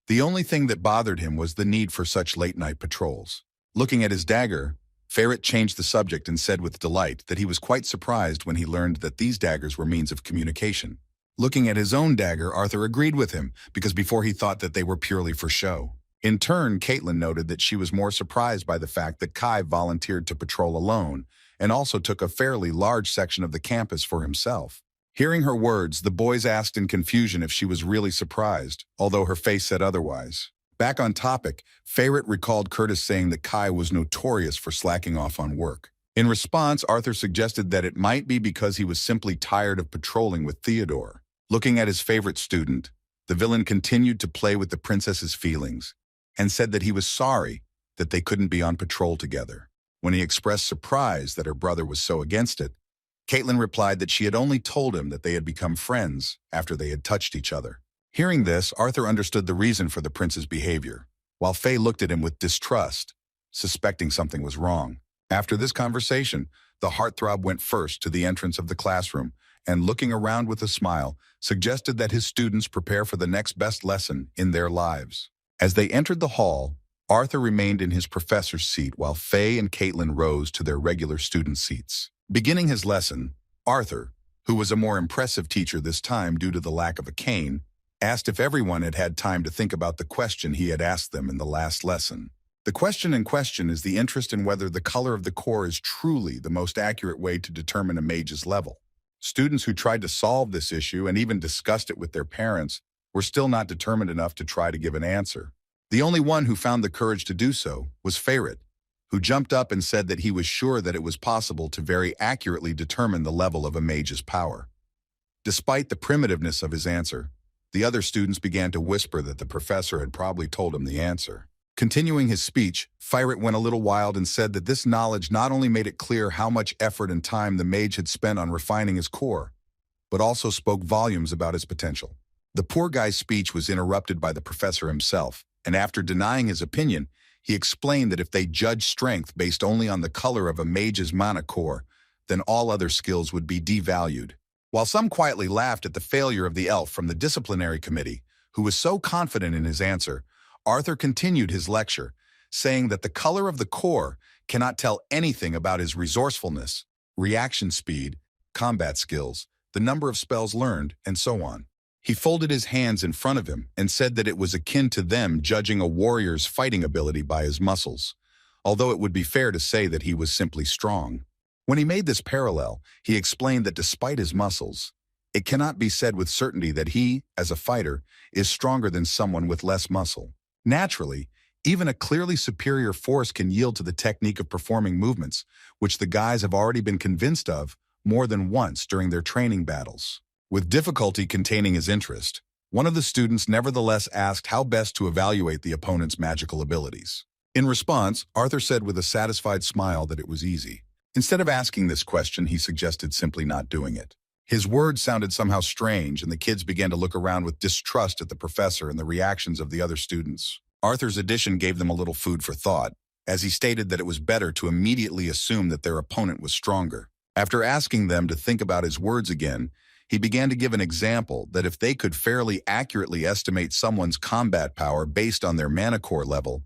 The only thing that bothered him was the need for such late-night patrols. Looking at his dagger, Ferret changed the subject and said with delight that he was quite surprised when he learned that these daggers were means of communication. Looking at his own dagger, Arthur agreed with him, because before he thought that they were purely for show. In turn, Caitlin noted that she was more surprised by the fact that Kai volunteered to patrol alone and also took a fairly large section of the campus for himself. Hearing her words, the boys asked in confusion if she was really surprised, although her face said otherwise. Back on topic, Ferret recalled Curtis saying that Kai was notorious for slacking off on work. In response, Arthur suggested that it might be because he was simply tired of patrolling with Theodore. Looking at his favorite student, the villain continued to play with the princess's feelings and said that he was sorry that they couldn't be on patrol together. When he expressed surprise that her brother was so against it, Caitlin replied that she had only told him that they had become friends after they had touched each other. Hearing this, Arthur understood the reason for the prince's behavior, while Faye looked at him with distrust, suspecting something was wrong. After this conversation, the heartthrob went first to the entrance of the classroom and, looking around with a smile, suggested that his students prepare for the next best lesson in their lives. As they entered the hall, Arthur remained in his professor's seat while Faye and Caitlin rose to their regular student seats. Beginning his lesson, Arthur, who was a more impressive teacher this time due to the lack of a cane, asked if everyone had had time to think about the question he had asked them in the last lesson. The question in question is the interest in whether the color of the core is truly the most accurate way to determine a mage's level. Students who tried to solve this issue and even discussed it with their parents were still not determined enough to try to give an answer. The only one who found the courage to do so was Ferret, who jumped up and said that he was sure that it was possible to very accurately determine the level of a mage's power. Despite the primitiveness of his answer, The other students began to whisper that the professor had probably told him the answer. Continuing his speech, Firate went a little wild and said that this knowledge not only made it clear how much effort and time the mage had spent on refining his core, but also spoke volumes about his potential. The poor guy's speech was interrupted by the professor himself, and after denying his opinion, he explained that if they judged strength based only on the color of a mage's mana core, then all other skills would be devalued. While some quietly laughed at the failure of the elf from the disciplinary committee, who was so confident in his answer, Arthur continued his lecture, saying that the color of the core cannot tell anything about his resourcefulness, reaction speed, combat skills, the number of spells learned, and so on. He folded his hands in front of him and said that it was akin to them judging a warrior's fighting ability by his muscles, although it would be fair to say that he was simply strong. When he made this parallel, he explained that despite his muscles, it cannot be said with certainty that he, as a fighter, is stronger than someone with less muscle. Naturally, even a clearly superior force can yield to the technique of performing movements, which the guys have already been convinced of more than once during their training battles. With difficulty containing his interest, one of the students nevertheless asked how best to evaluate the opponent's magical abilities. In response, Arthur said with a satisfied smile that it was easy. Instead of asking this question, he suggested simply not doing it. His words sounded somehow strange, and the kids began to look around with distrust at the professor and the reactions of the other students. Arthur's addition gave them a little food for thought, as he stated that it was better to immediately assume that their opponent was stronger. After asking them to think about his words again, he began to give an example that if they could fairly accurately estimate someone's combat power based on their mana core level,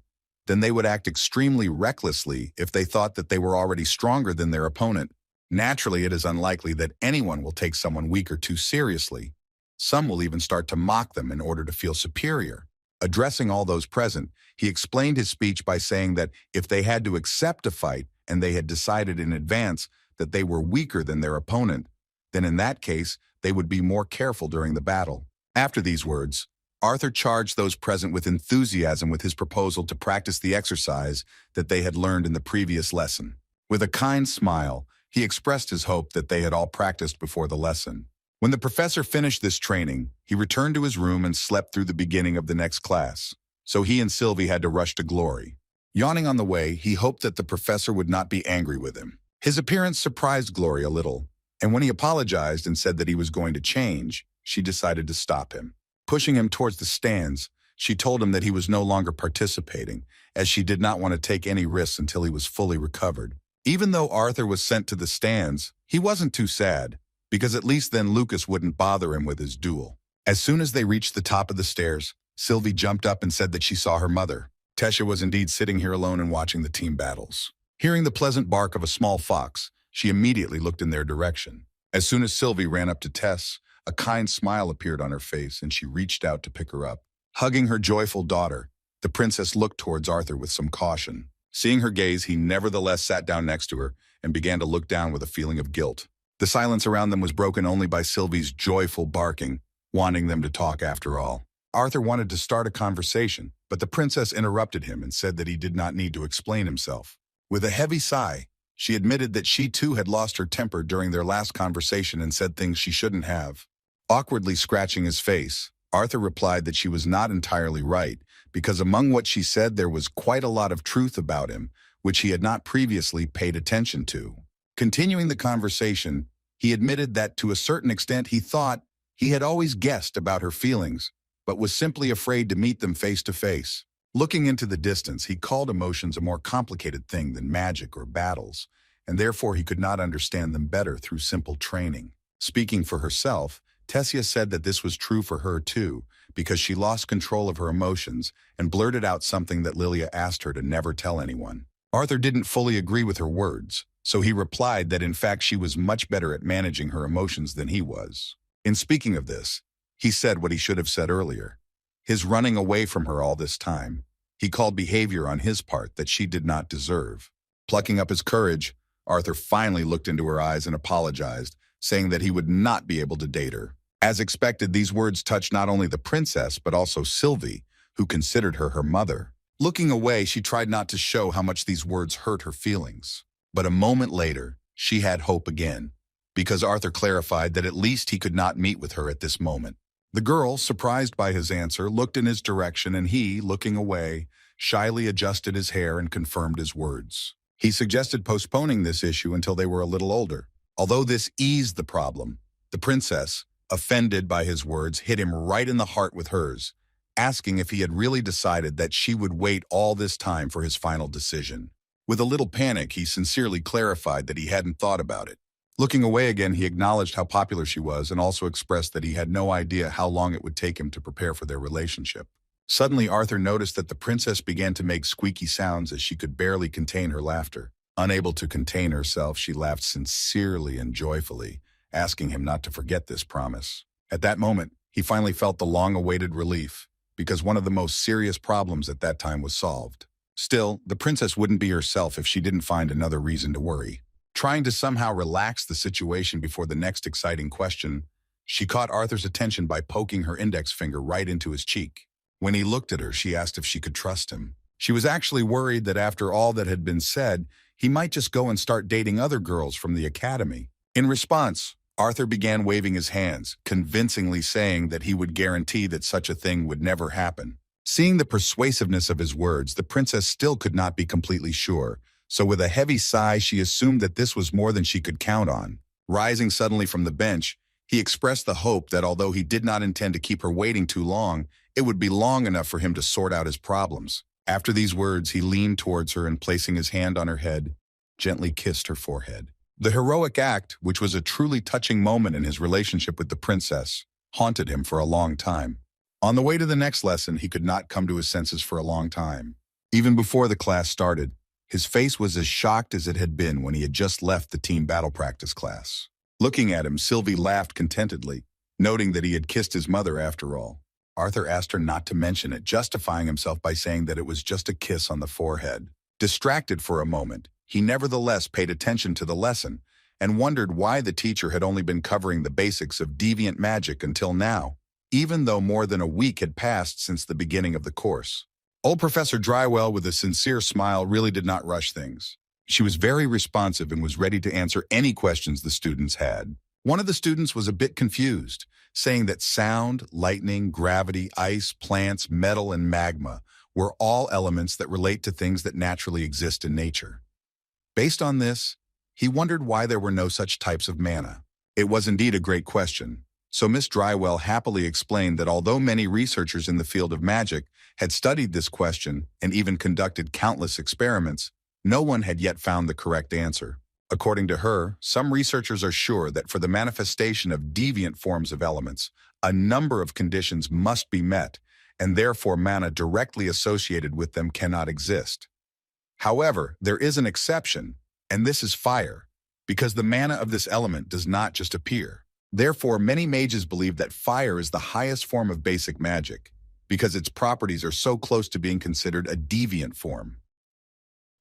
then they would act extremely recklessly if they thought that they were already stronger than their opponent. Naturally, it is unlikely that anyone will take someone weaker too seriously. Some will even start to mock them in order to feel superior. Addressing all those present, he explained his speech by saying that if they had to accept a fight and they had decided in advance that they were weaker than their opponent, then in that case, they would be more careful during the battle. After these words, Arthur charged those present with enthusiasm with his proposal to practice the exercise that they had learned in the previous lesson. With a kind smile, he expressed his hope that they had all practiced before the lesson. When the professor finished this training, he returned to his room and slept through the beginning of the next class, so he and Sylvie had to rush to glory. Yawning on the way, he hoped that the professor would not be angry with him. His appearance surprised Glory a little, and when he apologized and said that he was going to change, she decided to stop him. Pushing him towards the stands, she told him that he was no longer participating, as she did not want to take any risks until he was fully recovered. Even though Arthur was sent to the stands, he wasn't too sad, because at least then Lucas wouldn't bother him with his duel. As soon as they reached the top of the stairs, Sylvie jumped up and said that she saw her mother. Tessia was indeed sitting here alone and watching the team battles. Hearing the pleasant bark of a small fox, she immediately looked in their direction. As soon as Sylvie ran up to Tess, a kind smile appeared on her face and she reached out to pick her up. Hugging her joyful daughter, the princess looked towards Arthur with some caution. Seeing her gaze, he nevertheless sat down next to her and began to look down with a feeling of guilt. The silence around them was broken only by Sylvie's joyful barking, wanting them to talk after all. Arthur wanted to start a conversation, but the princess interrupted him and said that he did not need to explain himself. With a heavy sigh, she admitted that she too had lost her temper during their last conversation and said things she shouldn't have. Awkwardly scratching his face, Arthur replied that she was not entirely right, because among what she said there was quite a lot of truth about him, which he had not previously paid attention to. Continuing the conversation, he admitted that to a certain extent he thought he had always guessed about her feelings, but was simply afraid to meet them face to face. Looking into the distance, he called emotions a more complicated thing than magic or battles, and therefore he could not understand them better through simple training. Speaking for herself, Tessia said that this was true for her too, because she lost control of her emotions and blurted out something that Lilia asked her to never tell anyone. Arthur didn't fully agree with her words, so he replied that in fact she was much better at managing her emotions than he was. In speaking of this, he said what he should have said earlier. His running away from her all this time, he called behavior on his part that she did not deserve. Plucking up his courage, Arthur finally looked into her eyes and apologized, saying that he would not be able to date her. As expected, these words touched not only the princess, but also Sylvie, who considered her mother. Looking away, she tried not to show how much these words hurt her feelings. But a moment later, she had hope again, because Arthur clarified that at least he could not meet with her at this moment. The girl, surprised by his answer, looked in his direction, and he, looking away, shyly adjusted his hair and confirmed his words. He suggested postponing this issue until they were a little older. Although this eased the problem, the princess, offended by his words, hit him right in the heart with hers, asking if he had really decided that she would wait all this time for his final decision. With a little panic, he sincerely clarified that he hadn't thought about it. Looking away again, he acknowledged how popular she was and also expressed that he had no idea how long it would take him to prepare for their relationship. Suddenly, Arthur noticed that the princess began to make squeaky sounds as she could barely contain her laughter. Unable to contain herself, she laughed sincerely and joyfully, asking him not to forget this promise. At that moment, he finally felt the long-awaited relief, because one of the most serious problems at that time was solved. Still, the princess wouldn't be herself if she didn't find another reason to worry. Trying to somehow relax the situation before the next exciting question, she caught Arthur's attention by poking her index finger right into his cheek. When he looked at her, she asked if she could trust him. She was actually worried that after all that had been said, he might just go and start dating other girls from the academy. In response, Arthur began waving his hands, convincingly saying that he would guarantee that such a thing would never happen. Seeing the persuasiveness of his words, the princess still could not be completely sure, so with a heavy sigh, she assumed that this was more than she could count on. Rising suddenly from the bench, he expressed the hope that although he did not intend to keep her waiting too long, it would be long enough for him to sort out his problems. After these words, he leaned towards her and, placing his hand on her head, gently kissed her forehead. The heroic act, which was a truly touching moment in his relationship with the princess, haunted him for a long time. On the way to the next lesson, he could not come to his senses for a long time. Even before the class started, his face was as shocked as it had been when he had just left the team battle practice class. Looking at him, Sylvie laughed contentedly, noting that he had kissed his mother after all. Arthur asked her not to mention it, justifying himself by saying that it was just a kiss on the forehead. Distracted for a moment, he nevertheless paid attention to the lesson and wondered why the teacher had only been covering the basics of deviant magic until now, even though more than a week had passed since the beginning of the course. Old Professor Drywell, with a sincere smile, really did not rush things. She was very responsive and was ready to answer any questions the students had. One of the students was a bit confused, saying that sound, lightning, gravity, ice, plants, metal, and magma were all elements that relate to things that naturally exist in nature. Based on this, he wondered why there were no such types of mana. It was indeed a great question, so Miss Drywell happily explained that although many researchers in the field of magic had studied this question and even conducted countless experiments, no one had yet found the correct answer. According to her, some researchers are sure that for the manifestation of deviant forms of elements, a number of conditions must be met, and therefore mana directly associated with them cannot exist. However, there is an exception, and this is fire, because the mana of this element does not just appear. Therefore, many mages believe that fire is the highest form of basic magic, because its properties are so close to being considered a deviant form.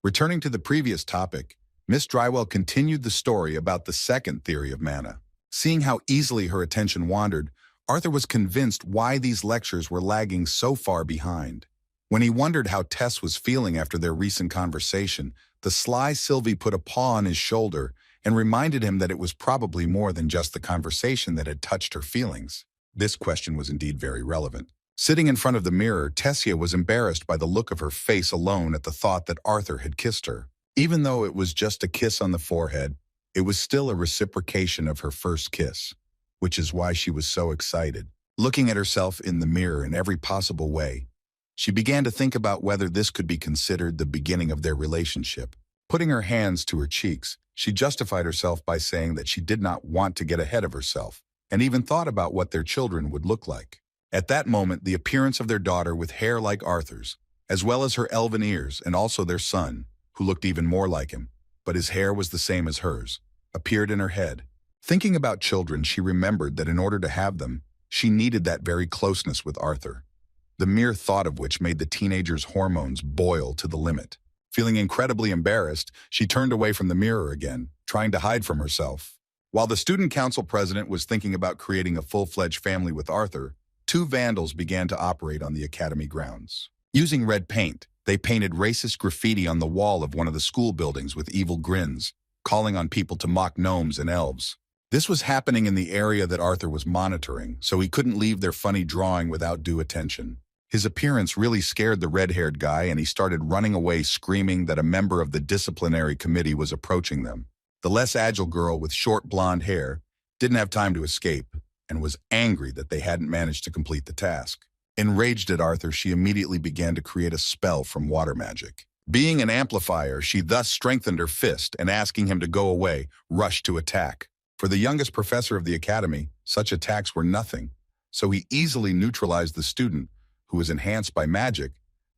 Returning to the previous topic, Miss Drywell continued the story about the second theory of mana. Seeing how easily her attention wandered, Arthur was convinced why these lectures were lagging so far behind. When he wondered how Tess was feeling after their recent conversation, the sly Sylvie put a paw on his shoulder and reminded him that it was probably more than just the conversation that had touched her feelings. This question was indeed very relevant. Sitting in front of the mirror, Tessia was embarrassed by the look of her face alone at the thought that Arthur had kissed her. Even though it was just a kiss on the forehead, it was still a reciprocation of her first kiss, which is why she was so excited. Looking at herself in the mirror in every possible way, she began to think about whether this could be considered the beginning of their relationship. Putting her hands to her cheeks, she justified herself by saying that she did not want to get ahead of herself, and even thought about what their children would look like. At that moment, the appearance of their daughter with hair like Arthur's, as well as her elven ears, and also their son, who looked even more like him, but his hair was the same as hers, appeared in her head. Thinking about children, she remembered that in order to have them, she needed that very closeness with Arthur, the mere thought of which made the teenager's hormones boil to the limit. Feeling incredibly embarrassed, she turned away from the mirror again, trying to hide from herself. While the student council president was thinking about creating a full-fledged family with Arthur, two vandals began to operate on the academy grounds. Using red paint, they painted racist graffiti on the wall of one of the school buildings with evil grins, calling on people to mock gnomes and elves. This was happening in the area that Arthur was monitoring, so he couldn't leave their funny drawing without due attention. His appearance really scared the red-haired guy, and he started running away screaming that a member of the disciplinary committee was approaching them. The less agile girl with short blonde hair didn't have time to escape and was angry that they hadn't managed to complete the task. Enraged at Arthur, she immediately began to create a spell from water magic. Being an amplifier, she thus strengthened her fist and, asking him to go away, rushed to attack. For the youngest professor of the academy, such attacks were nothing, so he easily neutralized the student, who was enhanced by magic,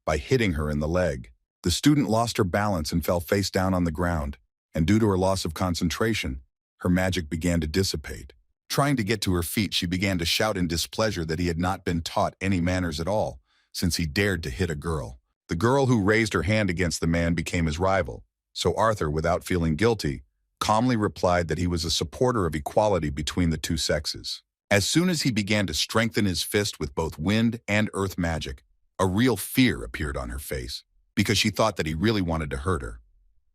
by hitting her in the leg. The student lost her balance and fell face down on the ground, and due to her loss of concentration, her magic began to dissipate. Trying to get to her feet, she began to shout in displeasure that he had not been taught any manners at all, since he dared to hit a girl. The girl who raised her hand against the man became his rival, so Arthur, without feeling guilty, calmly replied that he was a supporter of equality between the two sexes. As soon as he began to strengthen his fist with both wind and earth magic, a real fear appeared on her face, because she thought that he really wanted to hurt her.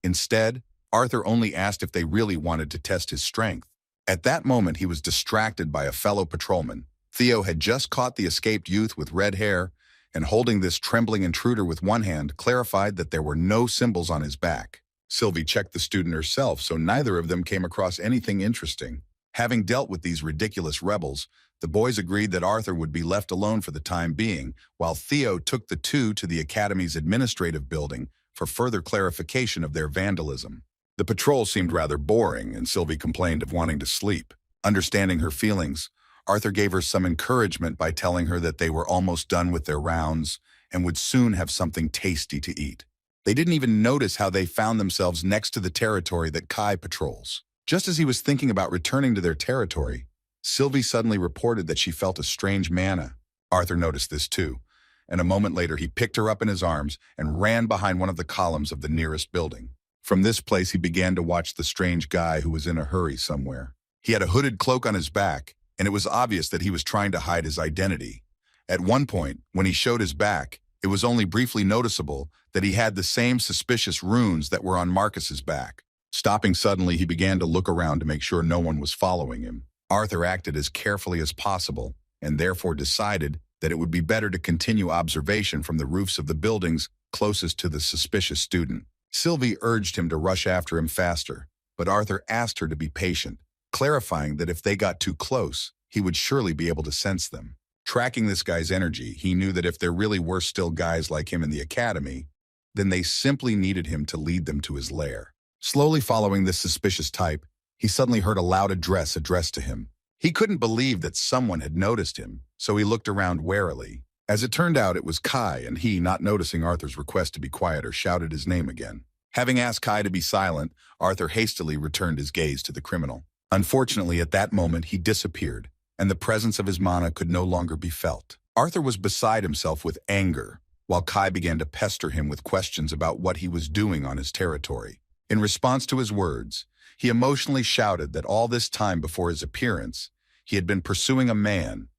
Instead, Arthur only asked if they really wanted to test his strength. At that moment, he was distracted by a fellow patrolman. Theo had just caught the escaped youth with red hair, and holding this trembling intruder with one hand, clarified that there were no symbols on his back. Sylvie checked the student herself, so neither of them came across anything interesting. Having dealt with these ridiculous rebels, the boys agreed that Arthur would be left alone for the time being, while Theo took the two to the Academy's administrative building for further clarification of their vandalism. The patrol seemed rather boring, and Sylvie complained of wanting to sleep. Understanding her feelings, Arthur gave her some encouragement by telling her that they were almost done with their rounds and would soon have something tasty to eat. They didn't even notice how they found themselves next to the territory that Kai patrols. Just as he was thinking about returning to their territory, Sylvie suddenly reported that she felt a strange mana. Arthur noticed this too, and a moment later he picked her up in his arms and ran behind one of the columns of the nearest building. From this place he began to watch the strange guy who was in a hurry somewhere. He had a hooded cloak on his back, and it was obvious that he was trying to hide his identity. At one point, when he showed his back, it was only briefly noticeable that he had the same suspicious runes that were on Marcus's back. Stopping suddenly, he began to look around to make sure no one was following him. Arthur acted as carefully as possible, and therefore decided that it would be better to continue observation from the roofs of the buildings closest to the suspicious student. Sylvie urged him to rush after him faster, but Arthur asked her to be patient, clarifying that if they got too close, he would surely be able to sense them. Tracking this guy's energy, he knew that if there really were still guys like him in the academy, then they simply needed him to lead them to his lair. Slowly following this suspicious type, he suddenly heard a loud address addressed to him. He couldn't believe that someone had noticed him, so he looked around warily. As it turned out, it was Kai, and he, not noticing Arthur's request to be quieter, shouted his name again. Having asked Kai to be silent, Arthur hastily returned his gaze to the criminal. Unfortunately, at that moment, he disappeared, and the presence of his mana could no longer be felt. Arthur was beside himself with anger, while Kai began to pester him with questions about what he was doing on his territory. In response to his words, he emotionally shouted that all this time before his appearance, he had been pursuing a man,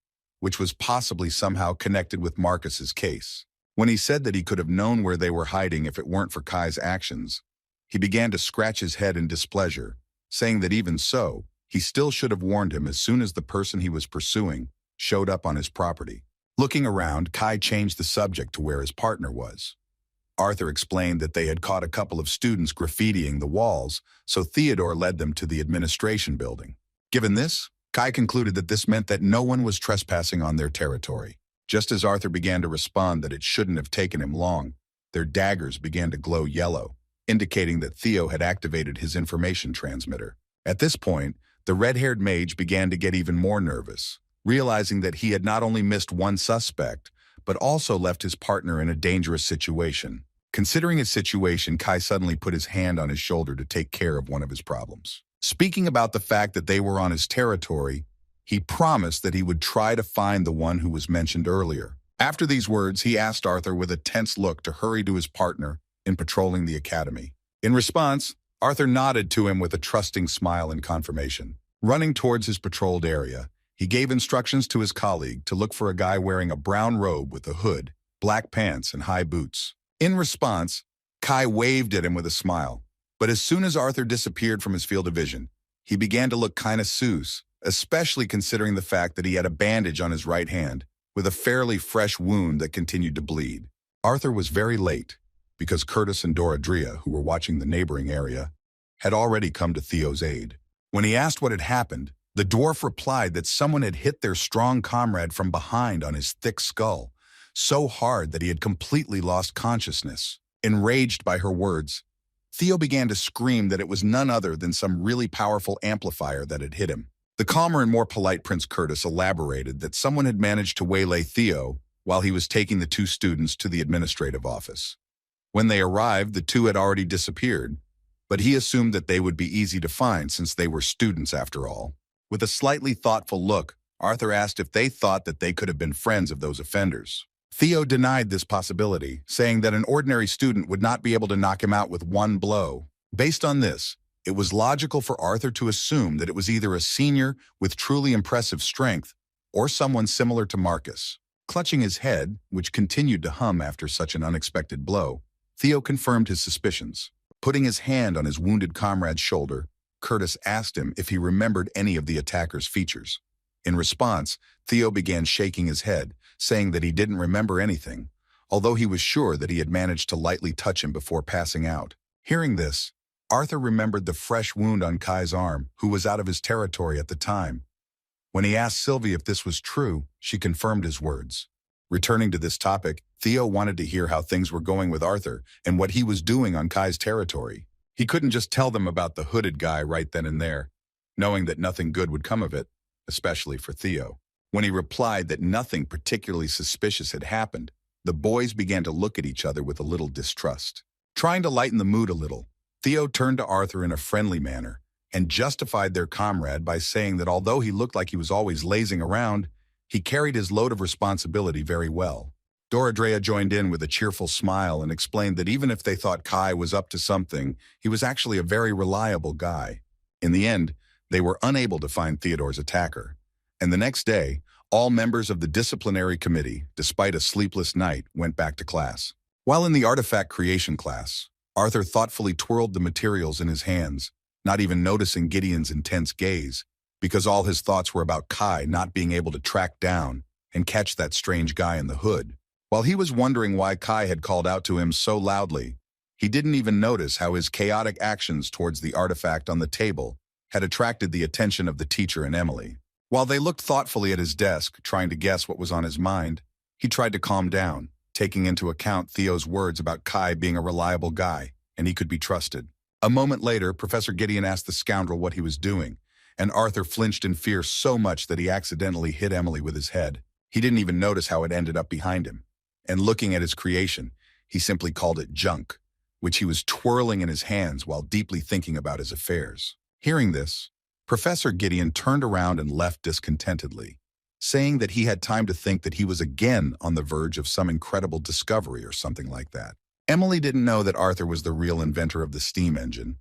which was possibly somehow connected with Marcus's case. When he said that he could have known where they were hiding if it weren't for Kai's actions, he began to scratch his head in displeasure, saying that even so, he still should have warned him as soon as the person he was pursuing showed up on his property. Looking around, Kai changed the subject to where his partner was. Arthur explained that they had caught a couple of students graffitiing the walls, so Theodore led them to the administration building. Given this, Kai concluded that this meant that no one was trespassing on their territory. Just as Arthur began to respond that it shouldn't have taken him long, their daggers began to glow yellow, indicating that Theo had activated his information transmitter. At this point, the red-haired mage began to get even more nervous, realizing that he had not only missed one suspect, but also left his partner in a dangerous situation. Considering his situation, Kai suddenly put his hand on his shoulder to take care of one of his problems. Speaking about the fact that they were on his territory, he promised that he would try to find the one who was mentioned earlier. After these words, he asked Arthur with a tense look to hurry to his partner in patrolling the academy. In response, Arthur nodded to him with a trusting smile in confirmation. Running towards his patrolled area, he gave instructions to his colleague to look for a guy wearing a brown robe with a hood, black pants, and high boots. In response, Kai waved at him with a smile, but as soon as Arthur disappeared from his field of vision, He began to look kinda sus, especially considering the fact that he had a bandage on his right hand, with a fairly fresh wound that continued to bleed. Arthur was very late, because Curtis and Doradria, who were watching the neighboring area, had already come to Theo's aid. When he asked what had happened, the dwarf replied that someone had hit their strong comrade from behind on his thick skull, so hard that he had completely lost consciousness. Enraged by her words, Theo began to scream that it was none other than some really powerful amplifier that had hit him. The calmer and more polite Prince Curtis elaborated that someone had managed to waylay Theo while he was taking the two students to the administrative office. When they arrived, the two had already disappeared, but he assumed that they would be easy to find since they were students after all. With a slightly thoughtful look, Arthur asked if they thought that they could have been friends of those offenders. Theo denied this possibility, saying that an ordinary student would not be able to knock him out with one blow. Based on this, it was logical for Arthur to assume that it was either a senior with truly impressive strength or someone similar to Marcus. Clutching his head, which continued to hum after such an unexpected blow, Theo confirmed his suspicions. Putting his hand on his wounded comrade's shoulder, Curtis asked him if he remembered any of the attacker's features. In response, Theo began shaking his head, saying that he didn't remember anything, although he was sure that he had managed to lightly touch him before passing out. Hearing this, Arthur remembered the fresh wound on Kai's arm, who was out of his territory at the time. When he asked Sylvie if this was true, she confirmed his words. Returning to this topic, Theo wanted to hear how things were going with Arthur and what he was doing on Kai's territory. He couldn't just tell them about the hooded guy right then and there, knowing that nothing good would come of it, especially for Theo. When he replied that nothing particularly suspicious had happened, the boys began to look at each other with a little distrust. Trying to lighten the mood a little, Theo turned to Arthur in a friendly manner and justified their comrade by saying that although he looked like he was always lazing around, he carried his load of responsibility very well. Doradrea joined in with a cheerful smile and explained that even if they thought Kai was up to something, he was actually a very reliable guy. In the end, they were unable to find Theodore's attacker, and the next day, all members of the disciplinary committee, despite a sleepless night, went back to class. While in the artifact creation class, Arthur thoughtfully twirled the materials in his hands, not even noticing Gideon's intense gaze, because all his thoughts were about Kai not being able to track down and catch that strange guy in the hood. While he was wondering why Kai had called out to him so loudly, he didn't even notice how his chaotic actions towards the artifact on the table had attracted the attention of the teacher and Emily. While they looked thoughtfully at his desk, trying to guess what was on his mind, he tried to calm down, taking into account Theo's words about Kai being a reliable guy, and he could be trusted. A moment later, Professor Gideon asked the scoundrel what he was doing, and Arthur flinched in fear so much that he accidentally hit Emily with his head. He didn't even notice how it ended up behind him. And looking at his creation, he simply called it junk, which he was twirling in his hands while deeply thinking about his affairs. Hearing this, Professor Gideon turned around and left discontentedly, saying that he had time to think that he was again on the verge of some incredible discovery or something like that. Emily didn't know that Arthur was the real inventor of the steam engine.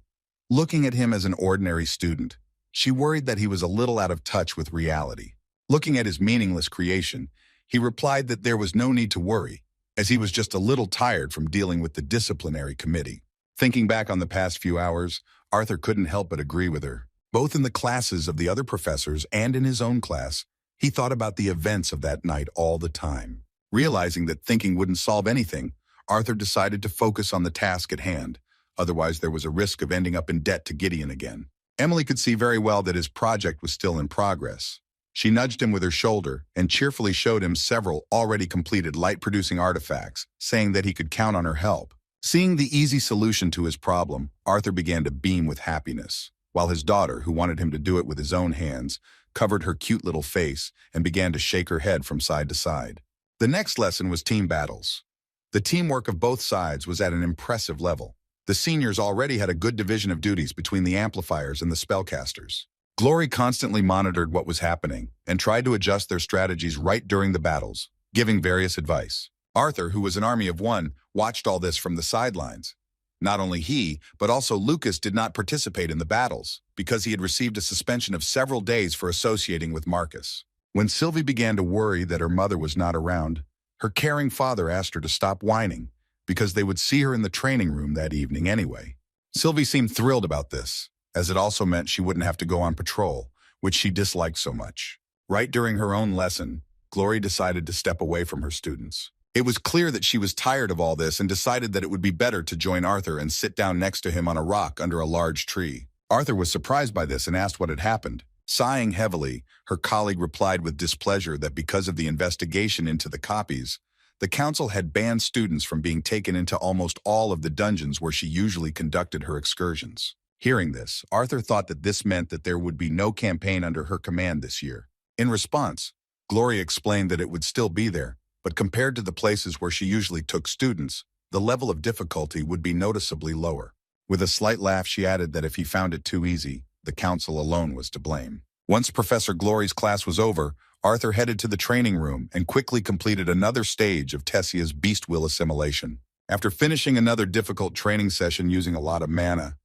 Looking at him as an ordinary student, she worried that he was a little out of touch with reality. Looking at his meaningless creation, he replied that there was no need to worry, as he was just a little tired from dealing with the disciplinary committee. Thinking back on the past few hours, Arthur couldn't help but agree with her. Both in the classes of the other professors and in his own class, he thought about the events of that night all the time. Realizing that thinking wouldn't solve anything, Arthur decided to focus on the task at hand. Otherwise, there was a risk of ending up in debt to Gideon again. Emily could see very well that his project was still in progress. She nudged him with her shoulder and cheerfully showed him several already completed light-producing artifacts, saying that he could count on her help. Seeing the easy solution to his problem, Arthur began to beam with happiness, while his daughter, who wanted him to do it with his own hands, covered her cute little face and began to shake her head from side to side. The next lesson was team battles. The teamwork of both sides was at an impressive level. The seniors already had a good division of duties between the amplifiers and the spellcasters. Glory constantly monitored what was happening and tried to adjust their strategies right during the battles, giving various advice. Arthur, who was an army of one, watched all this from the sidelines. Not only he, but also Lucas did not participate in the battles, because he had received a suspension of several days for associating with Marcus. When Sylvie began to worry that her mother was not around, her caring father asked her to stop whining, because they would see her in the training room that evening anyway. Sylvie seemed thrilled about this, as it also meant she wouldn't have to go on patrol, which she disliked so much. Right during her own lesson, Glory decided to step away from her students. It was clear that she was tired of all this and decided that it would be better to join Arthur and sit down next to him on a rock under a large tree. Arthur was surprised by this and asked what had happened. Sighing heavily, her colleague replied with displeasure that because of the investigation into the copies, the council had banned students from being taken into almost all of the dungeons where she usually conducted her excursions. Hearing this, Arthur thought that this meant that there would be no campaign under her command this year. In response, Gloria explained that it would still be there, but compared to the places where she usually took students, the level of difficulty would be noticeably lower. With a slight laugh, she added that if he found it too easy, the council alone was to blame. Once Professor Glory's class was over, Arthur headed to the training room and quickly completed another stage of Tessia's beast will assimilation. After finishing another difficult training session using a lot of mana,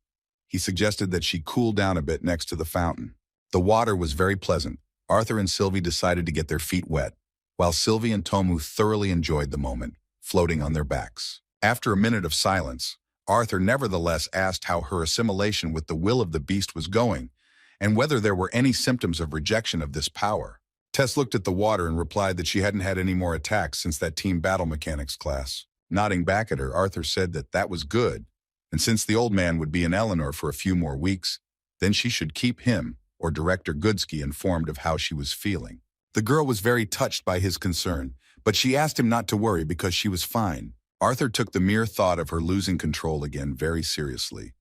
he suggested that she cool down a bit next to the fountain. The water was very pleasant. Arthur and Sylvie decided to get their feet wet, while Sylvie and Tomu thoroughly enjoyed the moment, floating on their backs. After a minute of silence, Arthur nevertheless asked how her assimilation with the will of the beast was going, and whether there were any symptoms of rejection of this power. Tess looked at the water and replied that she hadn't had any more attacks since that team battle mechanics class. Nodding back at her, Arthur said that that was good, and since the old man would be in Eleanor for a few more weeks, then she should keep him, or Director Goodsky, informed of how she was feeling. The girl was very touched by his concern, but she asked him not to worry because she was fine. Arthur took the mere thought of her losing control again very seriously.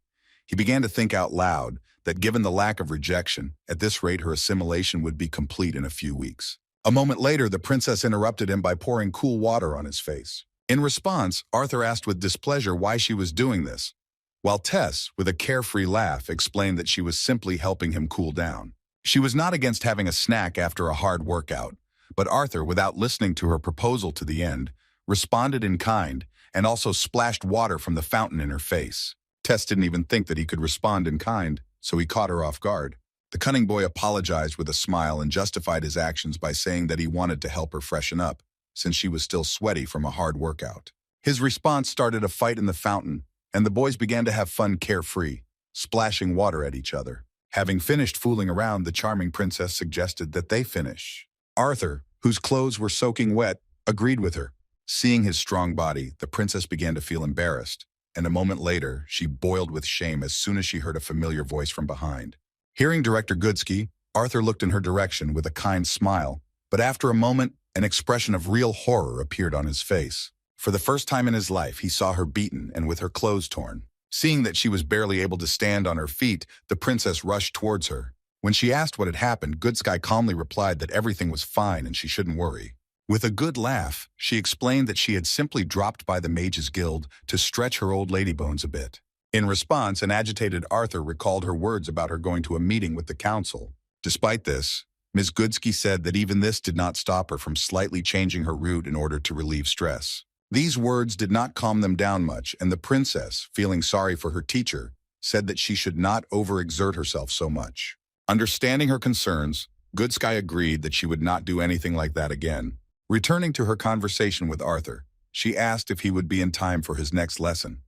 He began to think out loud that given the lack of rejection, at this rate her assimilation would be complete in a few weeks. A moment later, the princess interrupted him by pouring cool water on his face. In response, Arthur asked with displeasure why she was doing this, while Tess, with a carefree laugh, explained that she was simply helping him cool down. She was not against having a snack after a hard workout, but Arthur, without listening to her proposal to the end, responded in kind and also splashed water from the fountain in her face. Tess didn't even think that he could respond in kind, so he caught her off guard. The cunning boy apologized with a smile and justified his actions by saying that he wanted to help her freshen up, since she was still sweaty from a hard workout. His response started a fight in the fountain, and the boys began to have fun carefree, splashing water at each other. Having finished fooling around, the charming princess suggested that they finish. Arthur, whose clothes were soaking wet, agreed with her. Seeing his strong body, the princess began to feel embarrassed, and a moment later, she boiled with shame as soon as she heard a familiar voice from behind. Hearing Director Goodsky, Arthur looked in her direction with a kind smile, but after a moment, an expression of real horror appeared on his face. For the first time in his life, he saw her beaten and with her clothes torn. Seeing that she was barely able to stand on her feet, the princess rushed towards her. When she asked what had happened, Goodsky calmly replied that everything was fine and she shouldn't worry. With a good laugh, she explained that she had simply dropped by the Mages Guild to stretch her old lady bones a bit. In response, an agitated Arthur recalled her words about her going to a meeting with the council. Despite this, Ms. Goodsky said that even this did not stop her from slightly changing her route in order to relieve stress. These words did not calm them down much, and the princess, feeling sorry for her teacher, said that she should not overexert herself so much. Understanding her concerns, Goodsky agreed that she would not do anything like that again. Returning to her conversation with Arthur, she asked if he would be in time for his next lesson.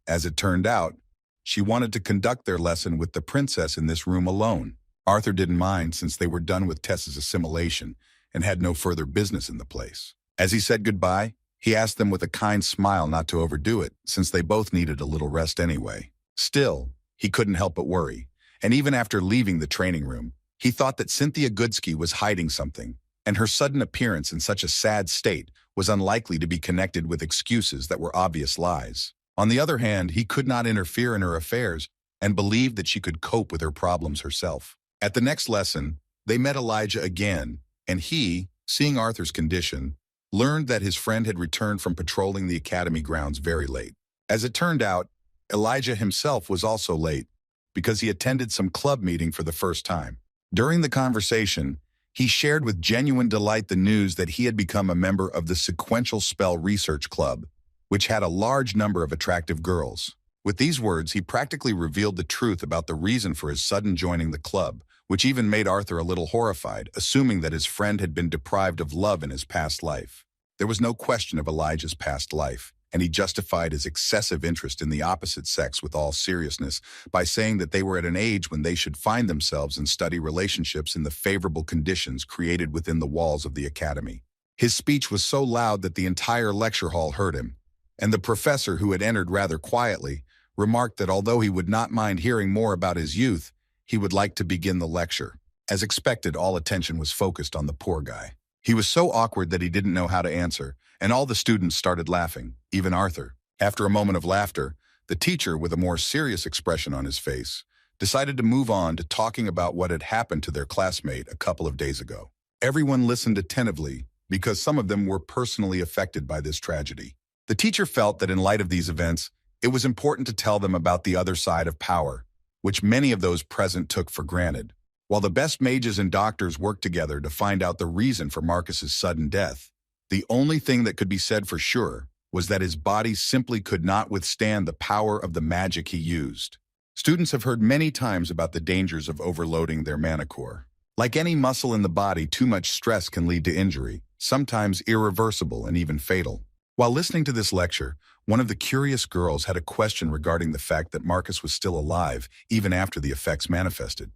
As it turned out, she wanted to conduct their lesson with the princess in this room alone. Arthur didn't mind since they were done with Tess's assimilation and had no further business in the place. As he said goodbye, he asked them with a kind smile not to overdo it, since they both needed a little rest anyway. Still, he couldn't help but worry, and even after leaving the training room, he thought that Cynthia Goodsky was hiding something, and her sudden appearance in such a sad state was unlikely to be connected with excuses that were obvious lies. On the other hand, he could not interfere in her affairs and believed that she could cope with her problems herself. At the next lesson, they met Elijah again, and he, seeing Arthur's condition, learned that his friend had returned from patrolling the academy grounds very late. As it turned out, Elijah himself was also late because he attended some club meeting for the first time. During the conversation, he shared with genuine delight the news that he had become a member of the Sequential Spell Research Club, which had a large number of attractive girls. With these words, he practically revealed the truth about the reason for his sudden joining the club, which even made Arthur a little horrified, assuming that his friend had been deprived of love in his past life. There was no question of Elijah's past life, and he justified his excessive interest in the opposite sex with all seriousness by saying that they were at an age when they should find themselves and study relationships in the favorable conditions created within the walls of the academy. His speech was so loud that the entire lecture hall heard him, and the professor, who had entered rather quietly, remarked that although he would not mind hearing more about his youth, he would like to begin the lecture. As expected, all attention was focused on the poor guy. He was so awkward that he didn't know how to answer, and all the students started laughing, even Arthur. After a moment of laughter, the teacher, with a more serious expression on his face, decided to move on to talking about what had happened to their classmate a couple of days ago. Everyone listened attentively because some of them were personally affected by this tragedy. The teacher felt that in light of these events, it was important to tell them about the other side of power, which many of those present took for granted. While the best mages and doctors worked together to find out the reason for Marcus's sudden death, the only thing that could be said for sure was that his body simply could not withstand the power of the magic he used. Students have heard many times about the dangers of overloading their mana core. Like any muscle in the body, too much stress can lead to injury, sometimes irreversible and even fatal. While listening to this lecture, one of the curious girls had a question regarding the fact that Marcus was still alive even after the effects manifested.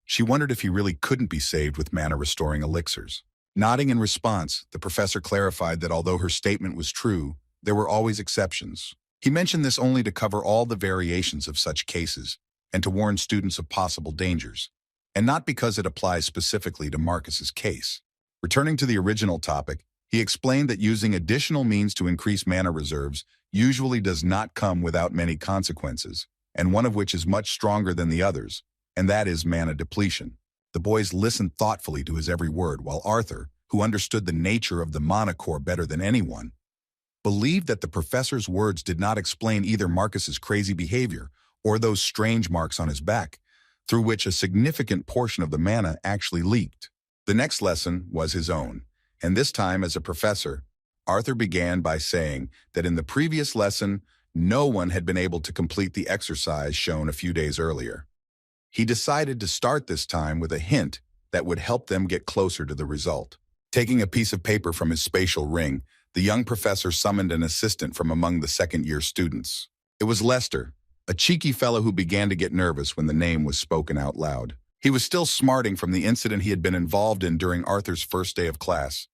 She wondered if he really couldn't be saved with mana-restoring elixirs. Nodding in response, the professor clarified that although her statement was true, there were always exceptions. He mentioned this only to cover all the variations of such cases and to warn students of possible dangers, and not because it applies specifically to Marcus's case. Returning to the original topic, he explained that using additional means to increase mana reserves usually does not come without many consequences, and one of which is much stronger than the others, and that is mana depletion. The boys listened thoughtfully to his every word, while Arthur, who understood the nature of the mana core better than anyone, believed that the professor's words did not explain either Marcus's crazy behavior or those strange marks on his back, through which a significant portion of the mana actually leaked. The next lesson was his own, and this time as a professor, Arthur began by saying that in the previous lesson, no one had been able to complete the exercise shown a few days earlier. He decided to start this time with a hint that would help them get closer to the result. Taking a piece of paper from his spatial ring, the young professor summoned an assistant from among the second-year students. It was Lester, a cheeky fellow who began to get nervous when the name was spoken out loud. He was still smarting from the incident he had been involved in during Arthur's first day of class,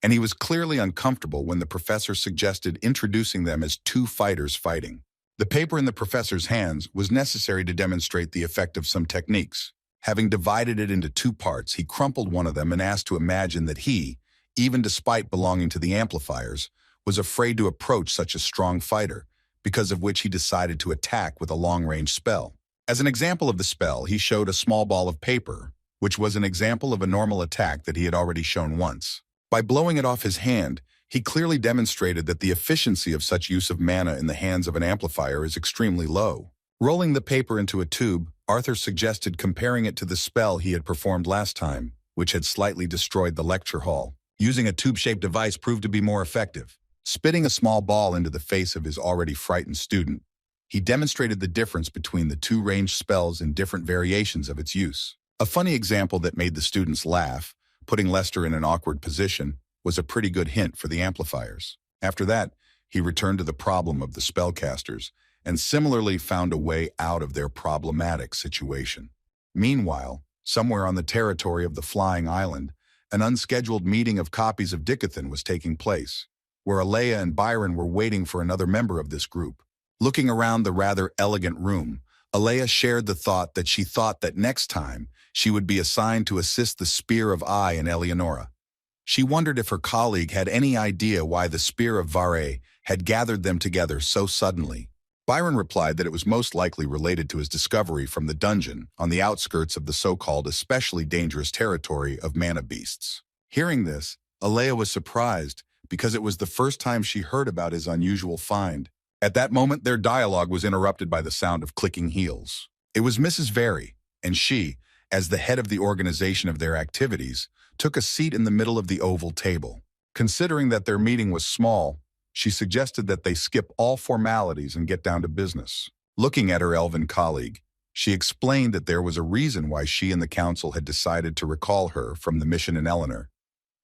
and he was clearly uncomfortable when the professor suggested introducing them as two fighters fighting. The paper in the professor's hands was necessary to demonstrate the effect of some techniques. Having divided it into two parts, he crumpled one of them and asked to imagine that he, even despite belonging to the amplifiers, was afraid to approach such a strong fighter, because of which he decided to attack with a long-range spell. As an example of the spell, he showed a small ball of paper, which was an example of a normal attack that he had already shown once. By blowing it off his hand, he clearly demonstrated that the efficiency of such use of mana in the hands of an amplifier is extremely low. Rolling the paper into a tube, Arthur suggested comparing it to the spell he had performed last time, which had slightly destroyed the lecture hall. Using a tube-shaped device proved to be more effective. Spitting a small ball into the face of his already frightened student, he demonstrated the difference between the two ranged spells and different variations of its use. A funny example that made the students laugh, putting Lester in an awkward position, was a pretty good hint for the amplifiers. After that, he returned to the problem of the spellcasters, and similarly found a way out of their problematic situation. Meanwhile, somewhere on the territory of the Flying Island, an unscheduled meeting of copies of Dickathon was taking place, where Alea and Byron were waiting for another member of this group. Looking around the rather elegant room, Alea shared the thought that she thought that next time she would be assigned to assist the Spear of Eye and Eleonora. She wondered if her colleague had any idea why the Spear of Vare had gathered them together so suddenly. Byron replied that it was most likely related to his discovery from the dungeon on the outskirts of the so-called especially dangerous territory of mana beasts. Hearing this, Alea was surprised because it was the first time she heard about his unusual find. At that moment, their dialogue was interrupted by the sound of clicking heels. It was Mrs. Very, and she, as the head of the organization of their activities, took a seat in the middle of the oval table. Considering that their meeting was small, she suggested that they skip all formalities and get down to business. Looking at her Elven colleague, she explained that there was a reason why she and the council had decided to recall her from the mission in Eleanor,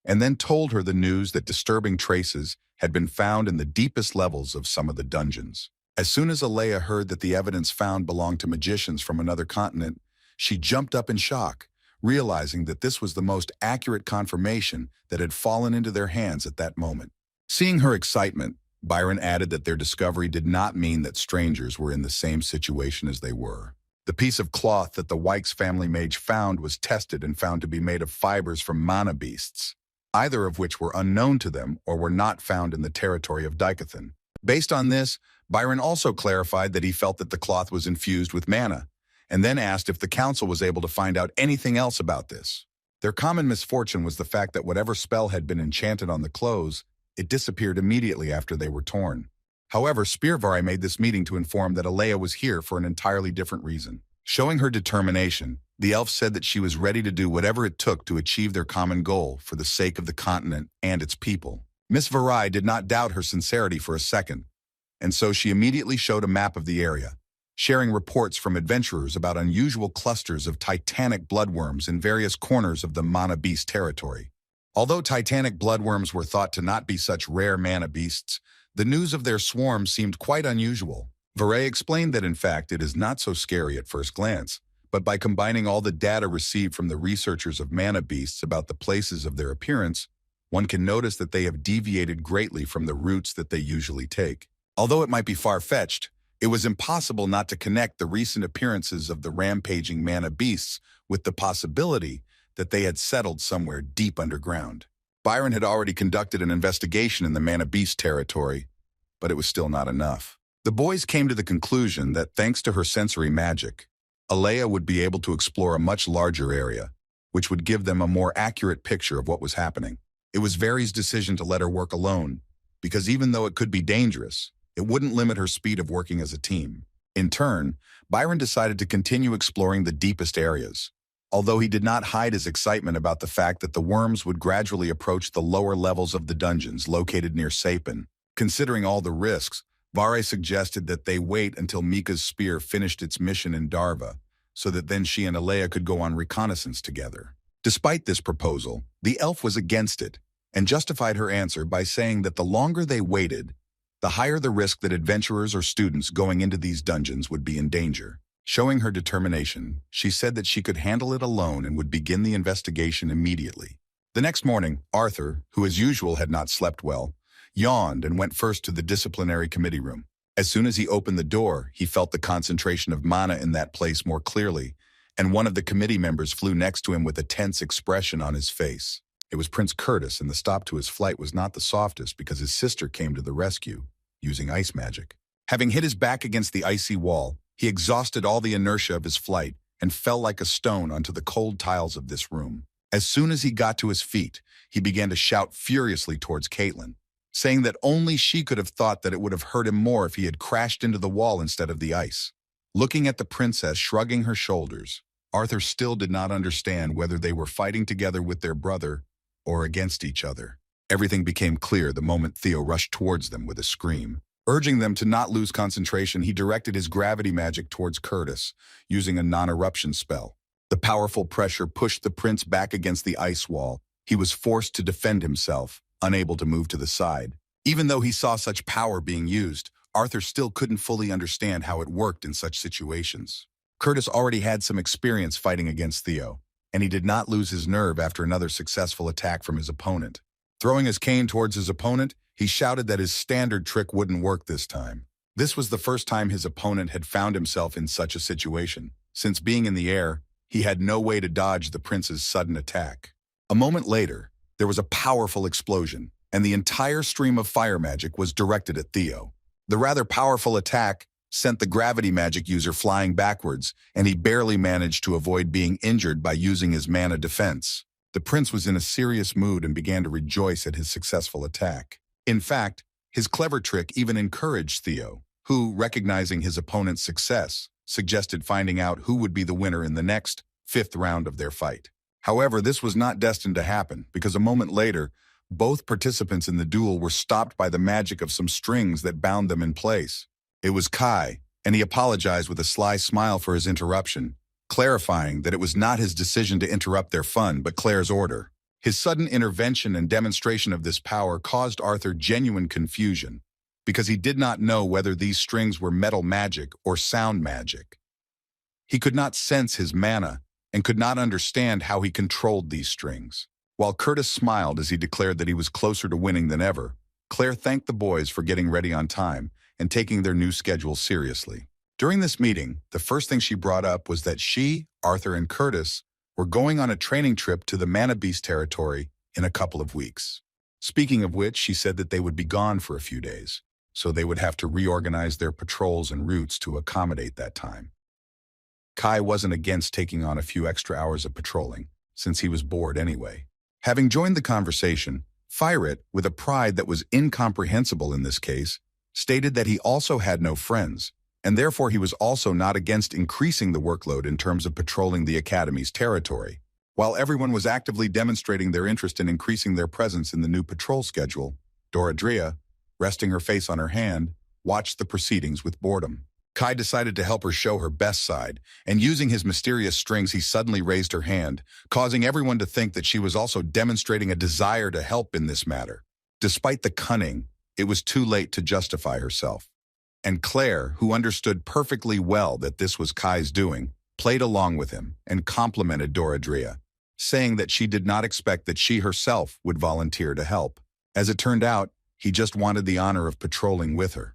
and then told her the news that disturbing traces had been found in the deepest levels of some of the dungeons. As soon as Alea heard that the evidence found belonged to magicians from another continent, she jumped up in shock, realizing that this was the most accurate confirmation that had fallen into their hands at that moment. Seeing her excitement, Byron added that their discovery did not mean that strangers were in the same situation as they were. The piece of cloth that the Wykes family mage found was tested and found to be made of fibers from mana beasts, either of which were unknown to them or were not found in the territory of Dikathan. Based on this, Byron also clarified that he felt that the cloth was infused with mana, and then asked if the council was able to find out anything else about this. Their common misfortune was the fact that whatever spell had been enchanted on the clothes, it disappeared immediately after they were torn. However, Spearvari made this meeting to inform that Alea was here for an entirely different reason. Showing her determination, the elf said that she was ready to do whatever it took to achieve their common goal for the sake of the continent and its people. Miss Varai did not doubt her sincerity for a second, and so she immediately showed a map of the area, sharing reports from adventurers about unusual clusters of titanic bloodworms in various corners of the mana beast territory. Although titanic bloodworms were thought to not be such rare mana beasts, the news of their swarms seemed quite unusual. Varay explained that in fact it is not so scary at first glance, but by combining all the data received from the researchers of mana beasts about the places of their appearance, one can notice that they have deviated greatly from the routes that they usually take. Although it might be far-fetched, it was impossible not to connect the recent appearances of the rampaging mana beasts with the possibility that they had settled somewhere deep underground. Byron had already conducted an investigation in the mana beast territory, but it was still not enough. The boys came to the conclusion that thanks to her sensory magic, Alea would be able to explore a much larger area, which would give them a more accurate picture of what was happening. It was Vari's decision to let her work alone, because even though it could be dangerous, it wouldn't limit her speed of working as a team. In turn, Byron decided to continue exploring the deepest areas, although he did not hide his excitement about the fact that the worms would gradually approach the lower levels of the dungeons located near Sapen. Considering all the risks, Vare suggested that they wait until Mika's spear finished its mission in Darva, so that then she and Alea could go on reconnaissance together. Despite this proposal, the elf was against it, and justified her answer by saying that the longer they waited, the higher the risk that adventurers or students going into these dungeons would be in danger. Showing her determination, she said that she could handle it alone and would begin the investigation immediately. The next morning, Arthur, who as usual had not slept well, yawned and went first to the disciplinary committee room. As soon as he opened the door, he felt the concentration of mana in that place more clearly, and one of the committee members flew next to him with a tense expression on his face. It was Prince Curtis, and the stop to his flight was not the softest because his sister came to the rescue, using ice magic. Having hit his back against the icy wall, he exhausted all the inertia of his flight and fell like a stone onto the cold tiles of this room. As soon as he got to his feet, he began to shout furiously towards Caitlin, saying that only she could have thought that it would have hurt him more if he had crashed into the wall instead of the ice. Looking at the princess shrugging her shoulders, Arthur still did not understand whether they were fighting together with their brother or against each other. Everything became clear the moment Theo rushed towards them with a scream. Urging them to not lose concentration, he directed his gravity magic towards Curtis, using a non-eruption spell. The powerful pressure pushed the prince back against the ice wall. He was forced to defend himself, unable to move to the side. Even though he saw such power being used, Arthur still couldn't fully understand how it worked in such situations. Curtis already had some experience fighting against Theo, and he did not lose his nerve after another successful attack from his opponent. Throwing his cane towards his opponent, he shouted that his standard trick wouldn't work this time. This was the first time his opponent had found himself in such a situation. Since being in the air, he had no way to dodge the prince's sudden attack. A moment later, there was a powerful explosion, and the entire stream of fire magic was directed at Theo. The rather powerful attack sent the gravity magic user flying backwards, and he barely managed to avoid being injured by using his mana defense. The prince was in a serious mood and began to rejoice at his successful attack. In fact, his clever trick even encouraged Theo, who, recognizing his opponent's success, suggested finding out who would be the winner in the next, 5th round of their fight. However, this was not destined to happen, because a moment later, both participants in the duel were stopped by the magic of some strings that bound them in place. It was Kai, and he apologized with a sly smile for his interruption, clarifying that it was not his decision to interrupt their fun, but Claire's order. His sudden intervention and demonstration of this power caused Arthur genuine confusion, because he did not know whether these strings were metal magic or sound magic. He could not sense his mana and could not understand how he controlled these strings. While Curtis smiled as he declared that he was closer to winning than ever, Claire thanked the boys for getting ready on time and taking their new schedule seriously. During this meeting, the first thing she brought up was that she, Arthur, and Curtis were going on a training trip to the Mana Beast territory in a couple of weeks. Speaking of which, she said that they would be gone for a few days, so they would have to reorganize their patrols and routes to accommodate that time. Kai wasn't against taking on a few extra hours of patrolling, since he was bored anyway. Having joined the conversation, Firet, with a pride that was incomprehensible in this case, stated that he also had no friends, and therefore he was also not against increasing the workload in terms of patrolling the Academy's territory. While everyone was actively demonstrating their interest in increasing their presence in the new patrol schedule, Doradria, resting her face on her hand, watched the proceedings with boredom. Kai decided to help her show her best side, and using his mysterious strings he suddenly raised her hand, causing everyone to think that she was also demonstrating a desire to help in this matter. Despite the cunning, it was too late to justify herself. And Claire, who understood perfectly well that this was Kai's doing, played along with him and complimented Doradria, saying that she did not expect that she herself would volunteer to help. As it turned out, he just wanted the honor of patrolling with her.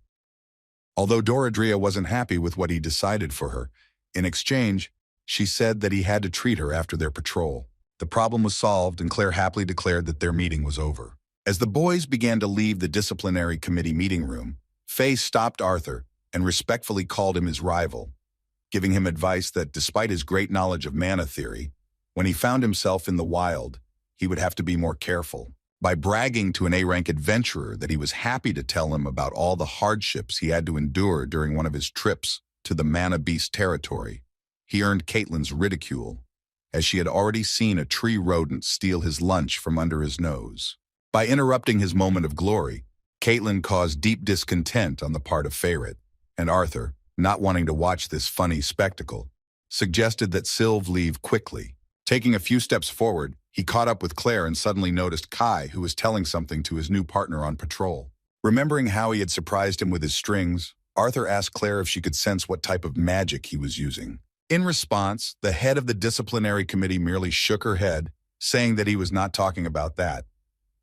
Although Doradria wasn't happy with what he decided for her, in exchange, she said that he had to treat her after their patrol. The problem was solved, and Claire happily declared that their meeting was over. As the boys began to leave the disciplinary committee meeting room, Faye stopped Arthur and respectfully called him his rival, giving him advice that despite his great knowledge of mana theory, when he found himself in the wild, he would have to be more careful. By bragging to an A-rank adventurer that he was happy to tell him about all the hardships he had to endure during one of his trips to the Mana Beast territory, he earned Caitlin's ridicule, as she had already seen a tree rodent steal his lunch from under his nose. By interrupting his moment of glory, Caitlin caused deep discontent on the part of Firet, and Arthur, not wanting to watch this funny spectacle, suggested that Sylv leave quickly. Taking a few steps forward, he caught up with Claire and suddenly noticed Kai, who was telling something to his new partner on patrol. Remembering how he had surprised him with his strings, Arthur asked Claire if she could sense what type of magic he was using. In response, the head of the disciplinary committee merely shook her head, saying that he was not talking about that.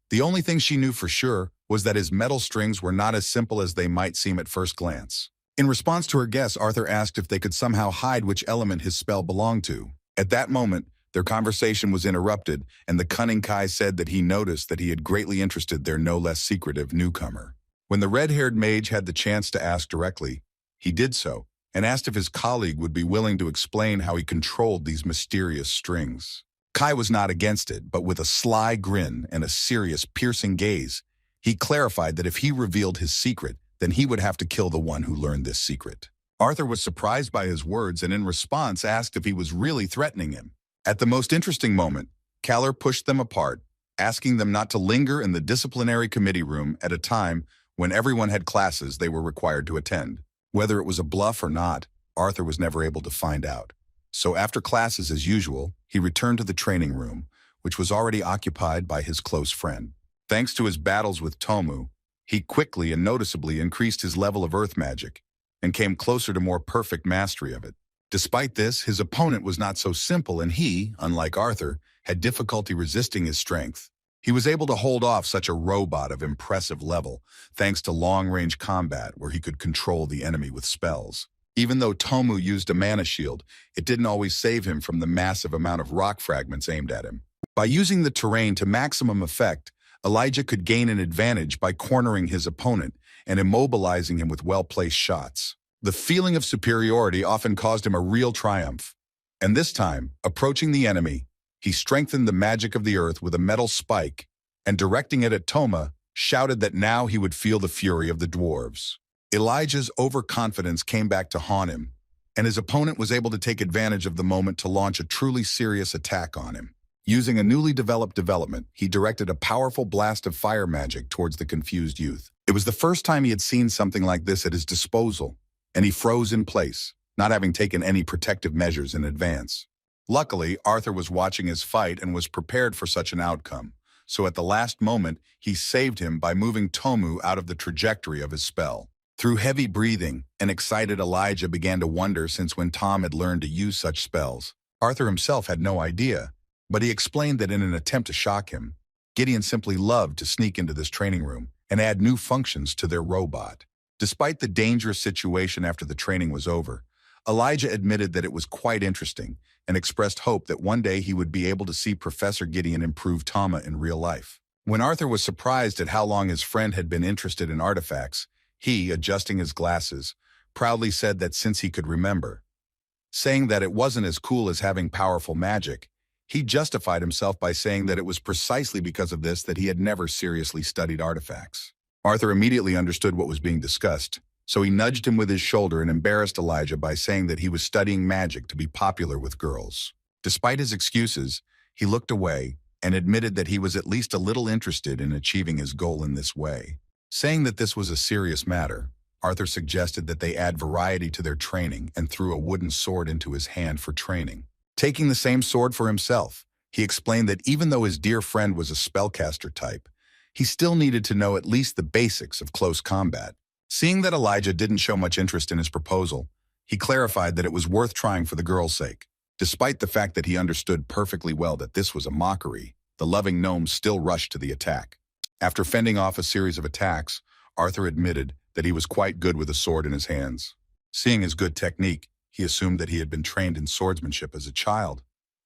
The only thing she knew for sure was that his metal strings were not as simple as they might seem at first glance. In response to her guess, Arthur asked if they could somehow hide which element his spell belonged to. At that moment, their conversation was interrupted, and the cunning Kai said that he noticed that he had greatly interested their no less secretive newcomer. When the red-haired mage had the chance to ask directly, he did so, and asked if his colleague would be willing to explain how he controlled these mysterious strings. Kai was not against it, but with a sly grin and a serious, piercing gaze, he clarified that if he revealed his secret, then he would have to kill the one who learned this secret. Arthur was surprised by his words and in response asked if he was really threatening him. At the most interesting moment, Kaller pushed them apart, asking them not to linger in the disciplinary committee room at a time when everyone had classes they were required to attend. Whether it was a bluff or not, Arthur was never able to find out. So after classes as usual, he returned to the training room, which was already occupied by his close friend. Thanks to his battles with Tomu, he quickly and noticeably increased his level of earth magic and came closer to more perfect mastery of it. Despite this, his opponent was not so simple, and he, unlike Arthur, had difficulty resisting his strength. He was able to hold off such a robot of impressive level, thanks to long-range combat where he could control the enemy with spells. Even though Tomu used a mana shield, it didn't always save him from the massive amount of rock fragments aimed at him. By using the terrain to maximum effect, Elijah could gain an advantage by cornering his opponent and immobilizing him with well-placed shots. The feeling of superiority often caused him a real triumph. And this time, approaching the enemy, he strengthened the magic of the earth with a metal spike and, directing it at Toma, shouted that now he would feel the fury of the dwarves. Elijah's overconfidence came back to haunt him, and his opponent was able to take advantage of the moment to launch a truly serious attack on him. Using a newly developed development, he directed a powerful blast of fire magic towards the confused youth. It was the first time he had seen something like this at his disposal, and he froze in place, not having taken any protective measures in advance. Luckily, Arthur was watching his fight and was prepared for such an outcome, so at the last moment, he saved him by moving Tomu out of the trajectory of his spell. Through heavy breathing, an excited Elijah began to wonder since when Tom had learned to use such spells. Arthur himself had no idea, but he explained that in an attempt to shock him, Gideon simply loved to sneak into this training room and add new functions to their robot. Despite the dangerous situation after the training was over, Elijah admitted that it was quite interesting and expressed hope that one day he would be able to see Professor Gideon improve Tama in real life. When Arthur was surprised at how long his friend had been interested in artifacts, he, adjusting his glasses, proudly said that since he could remember, saying that it wasn't as cool as having powerful magic, he justified himself by saying that it was precisely because of this that he had never seriously studied artifacts. Arthur immediately understood what was being discussed, so he nudged him with his shoulder and embarrassed Elijah by saying that he was studying magic to be popular with girls. Despite his excuses, he looked away and admitted that he was at least a little interested in achieving his goal in this way. Saying that this was a serious matter, Arthur suggested that they add variety to their training and threw a wooden sword into his hand for training. Taking the same sword for himself, he explained that even though his dear friend was a spellcaster type, he still needed to know at least the basics of close combat. Seeing that Elijah didn't show much interest in his proposal, he clarified that it was worth trying for the girl's sake. Despite the fact that he understood perfectly well that this was a mockery, the loving gnome still rushed to the attack. After fending off a series of attacks, Arthur admitted that he was quite good with a sword in his hands. Seeing his good technique, he assumed that he had been trained in swordsmanship as a child.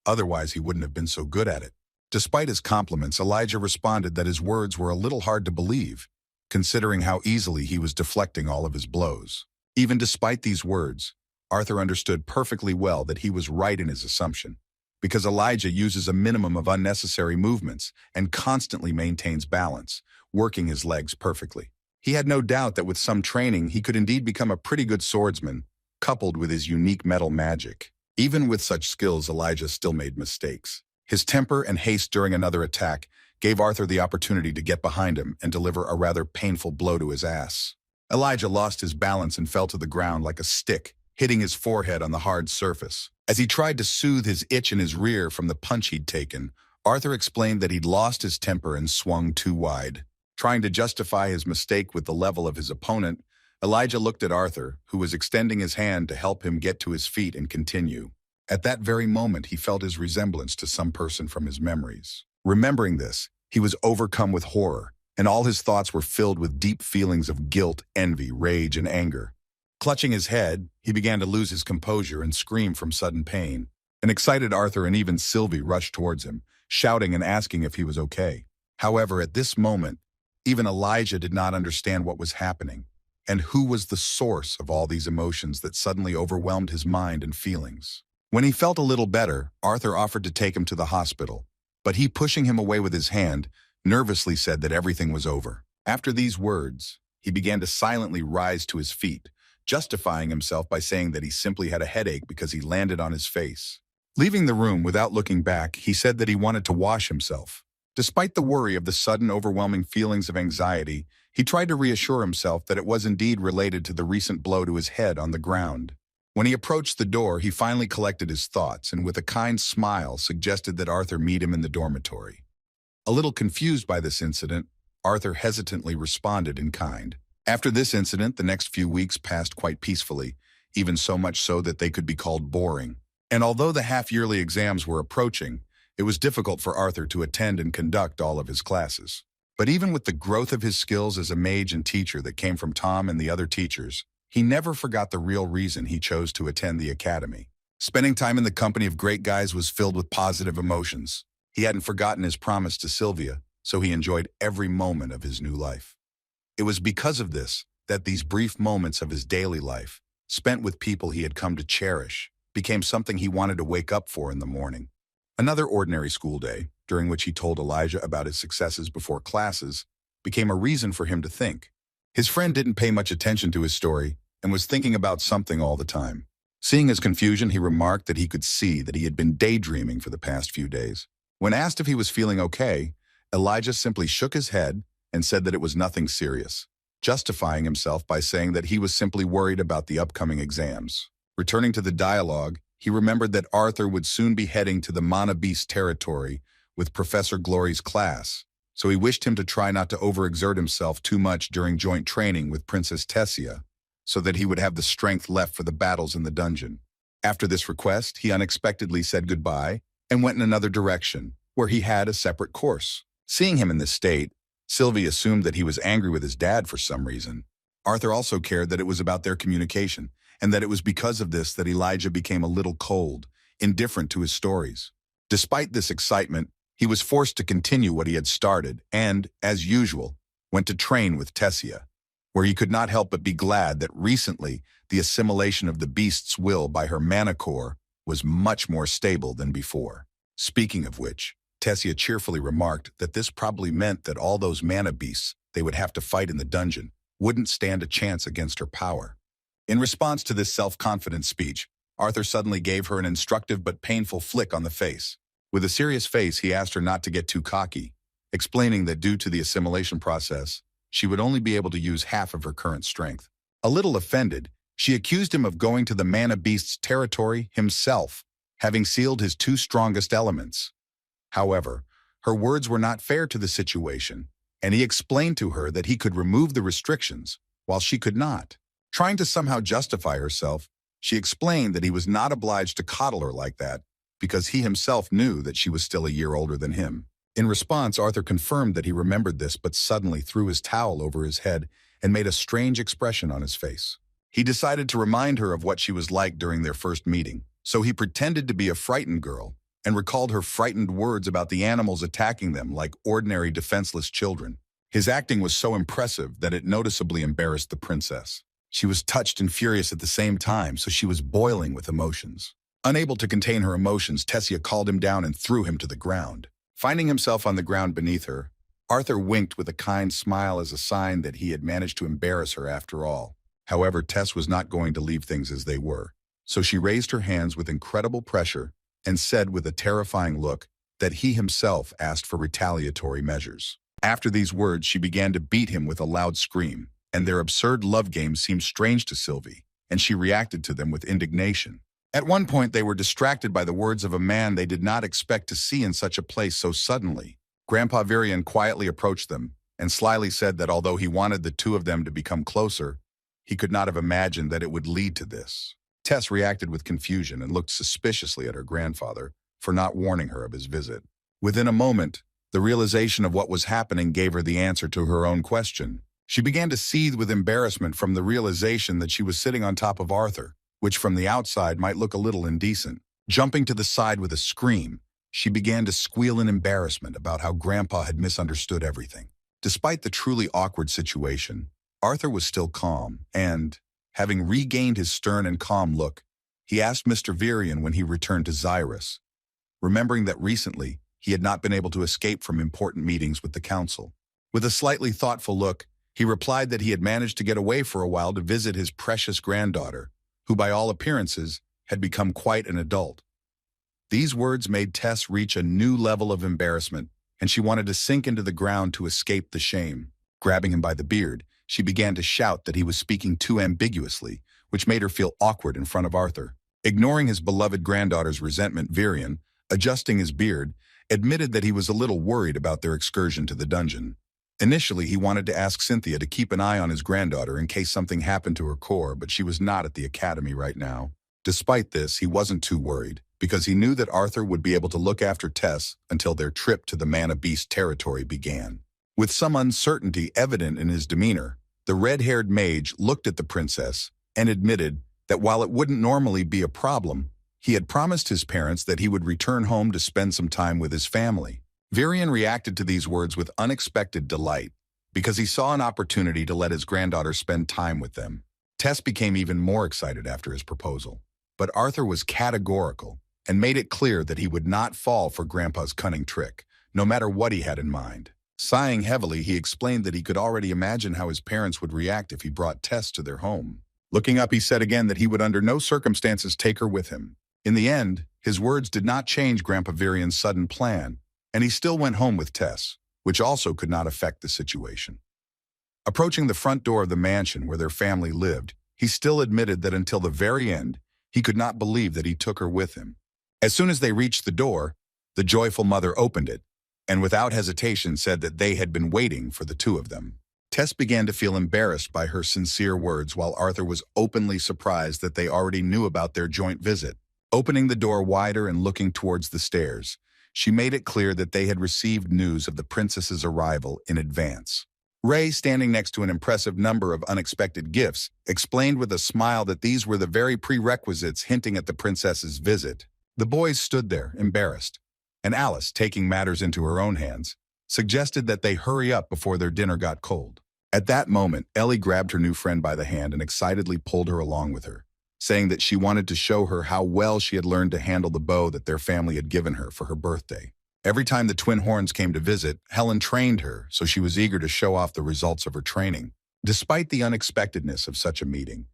Otherwise, he wouldn't have been so good at it. Despite his compliments, Elijah responded that his words were a little hard to believe, considering how easily he was deflecting all of his blows. Even despite these words, Arthur understood perfectly well that he was right in his assumption, because Elijah uses a minimum of unnecessary movements and constantly maintains balance, working his legs perfectly. He had no doubt that with some training he could indeed become a pretty good swordsman, coupled with his unique metal magic. Even with such skills, Elijah still made mistakes. His temper and haste during another attack gave Arthur the opportunity to get behind him and deliver a rather painful blow to his ass. Elijah lost his balance and fell to the ground like a stick, hitting his forehead on the hard surface. As he tried to soothe his itch in his rear from the punch he'd taken, Arthur explained that he'd lost his temper and swung too wide. Trying to justify his mistake with the level of his opponent, Elijah looked at Arthur, who was extending his hand to help him get to his feet and continue. At that very moment, he felt his resemblance to some person from his memories. Remembering this, he was overcome with horror, and all his thoughts were filled with deep feelings of guilt, envy, rage, and anger. Clutching his head, he began to lose his composure and scream from sudden pain. An excited Arthur and even Sylvie rushed towards him, shouting and asking if he was okay. However, at this moment, even Elijah did not understand what was happening, and who was the source of all these emotions that suddenly overwhelmed his mind and feelings. When he felt a little better, Arthur offered to take him to the hospital, but he, pushing him away with his hand, nervously said that everything was over. After these words, he began to silently rise to his feet, justifying himself by saying that he simply had a headache because he landed on his face. Leaving the room without looking back, he said that he wanted to wash himself. Despite the worry of the sudden overwhelming feelings of anxiety, he tried to reassure himself that it was indeed related to the recent blow to his head on the ground. When he approached the door, he finally collected his thoughts and with a kind smile suggested that Arthur meet him in the dormitory. A little confused by this incident, Arthur hesitantly responded in kind. After this incident, the next few weeks passed quite peacefully, even so much so that they could be called boring. And although the half-yearly exams were approaching, it was difficult for Arthur to attend and conduct all of his classes. But even with the growth of his skills as a mage and teacher that came from Tom and the other teachers, he never forgot the real reason he chose to attend the academy. Spending time in the company of great guys was filled with positive emotions. He hadn't forgotten his promise to Sylvia, so he enjoyed every moment of his new life. It was because of this that these brief moments of his daily life, spent with people he had come to cherish, became something he wanted to wake up for in the morning. Another ordinary school day, during which he told Elijah about his successes before classes, became a reason for him to think. His friend didn't pay much attention to his story and was thinking about something all the time. Seeing his confusion, he remarked that he could see that he had been daydreaming for the past few days. When asked if he was feeling okay, Elijah simply shook his head and said that it was nothing serious, justifying himself by saying that he was simply worried about the upcoming exams. Returning to the dialogue, He remembered that Arthur would soon be heading to the Mana Beast territory with Professor Glory's class, so he wished him to try not to overexert himself too much during joint training with Princess Tessia, so that he would have the strength left for the battles in the dungeon. After this request, he unexpectedly said goodbye and went in another direction, where he had a separate course. Seeing him in this state, Sylvie assumed that he was angry with his dad for some reason. Arthur also cared that it was about their communication, and that it was because of this that Elijah became a little cold, indifferent to his stories. Despite this excitement, he was forced to continue what he had started and, as usual, went to train with Tessia, where he could not help but be glad that recently the assimilation of the beast's will by her mana core was much more stable than before. Speaking of which, Tessia cheerfully remarked that this probably meant that all those mana beasts they would have to fight in the dungeon wouldn't stand a chance against her power. In response to this self-confident speech, Arthur suddenly gave her an instructive but painful flick on the face. With a serious face, he asked her not to get too cocky, explaining that due to the assimilation process, she would only be able to use half of her current strength. A little offended, she accused him of going to the Mana Beast's territory himself, having sealed his two strongest elements. However, her words were not fair to the situation, and he explained to her that he could remove the restrictions, while she could not. Trying to somehow justify herself, she explained that he was not obliged to coddle her like that, because he himself knew that she was still a year older than him. In response, Arthur confirmed that he remembered this but suddenly threw his towel over his head and made a strange expression on his face. He decided to remind her of what she was like during their first meeting, so he pretended to be a frightened girl and recalled her frightened words about the animals attacking them like ordinary defenseless children. His acting was so impressive that it noticeably embarrassed the princess. She was touched and furious at the same time, so she was boiling with emotions. Unable to contain her emotions, Tessia called him down and threw him to the ground. Finding himself on the ground beneath her, Arthur winked with a kind smile as a sign that he had managed to embarrass her after all. However, Tess was not going to leave things as they were, so she raised her hands with incredible pressure and said with a terrifying look that he himself asked for retaliatory measures. After these words, she began to beat him with a loud scream, and their absurd love game seemed strange to Sylvie, and she reacted to them with indignation. At one point, they were distracted by the words of a man they did not expect to see in such a place so suddenly. Grandpa Viran quietly approached them and slyly said that although he wanted the two of them to become closer, he could not have imagined that it would lead to this. Tess reacted with confusion and looked suspiciously at her grandfather for not warning her of his visit. Within a moment, the realization of what was happening gave her the answer to her own question. She began to seethe with embarrassment from the realization that she was sitting on top of Arthur, which from the outside might look a little indecent. Jumping to the side with a scream, she began to squeal in embarrassment about how Grandpa had misunderstood everything. Despite the truly awkward situation, Arthur was still calm, and, having regained his stern and calm look, he asked Mr. Viran when he returned to Zyrus, remembering that recently he had not been able to escape from important meetings with the council. With a slightly thoughtful look, he replied that he had managed to get away for a while to visit his precious granddaughter, who by all appearances had become quite an adult. These words made Tess reach a new level of embarrassment, and she wanted to sink into the ground to escape the shame. Grabbing him by the beard, she began to shout that he was speaking too ambiguously, which made her feel awkward in front of Arthur. Ignoring his beloved granddaughter's resentment, Viran, adjusting his beard, admitted that he was a little worried about their excursion to the dungeon. Initially, he wanted to ask Cynthia to keep an eye on his granddaughter in case something happened to her core, but she was not at the academy right now. Despite this, he wasn't too worried, because he knew that Arthur would be able to look after Tess until their trip to the Mana Beast territory began. With some uncertainty evident in his demeanor, the red-haired mage looked at the princess and admitted that while it wouldn't normally be a problem, he had promised his parents that he would return home to spend some time with his family. Viran reacted to these words with unexpected delight, because he saw an opportunity to let his granddaughter spend time with them. Tess became even more excited after his proposal, but Arthur was categorical and made it clear that he would not fall for Grandpa's cunning trick, no matter what he had in mind. Sighing heavily, he explained that he could already imagine how his parents would react if he brought Tess to their home. Looking up, he said again that he would under no circumstances take her with him. In the end, his words did not change Grandpa Viran's sudden plan, and he still went home with Tess, which also could not affect the situation. Approaching the front door of the mansion where their family lived, he still admitted that until the very end, He could not believe that he took her with him. As soon as they reached the door, the joyful mother opened it, and without hesitation said that they had been waiting for the two of them. Tess began to feel embarrassed by her sincere words, while Arthur was openly surprised that they already knew about their joint visit. Opening the door wider and looking towards the stairs, she made it clear that they had received news of the princess's arrival in advance. Ray, standing next to an impressive number of unexpected gifts, explained with a smile that these were the very prerequisites hinting at the princess's visit. The boys stood there, embarrassed, and Alice, taking matters into her own hands, suggested that they hurry up before their dinner got cold. At that moment, Ellie grabbed her new friend by the hand and excitedly pulled her along with her, saying that she wanted to show her how well she had learned to handle the bow that their family had given her for her birthday. Every time the twin horns came to visit, Helen trained her, so she was eager to show off the results of her training. Despite the unexpectedness of such a meeting,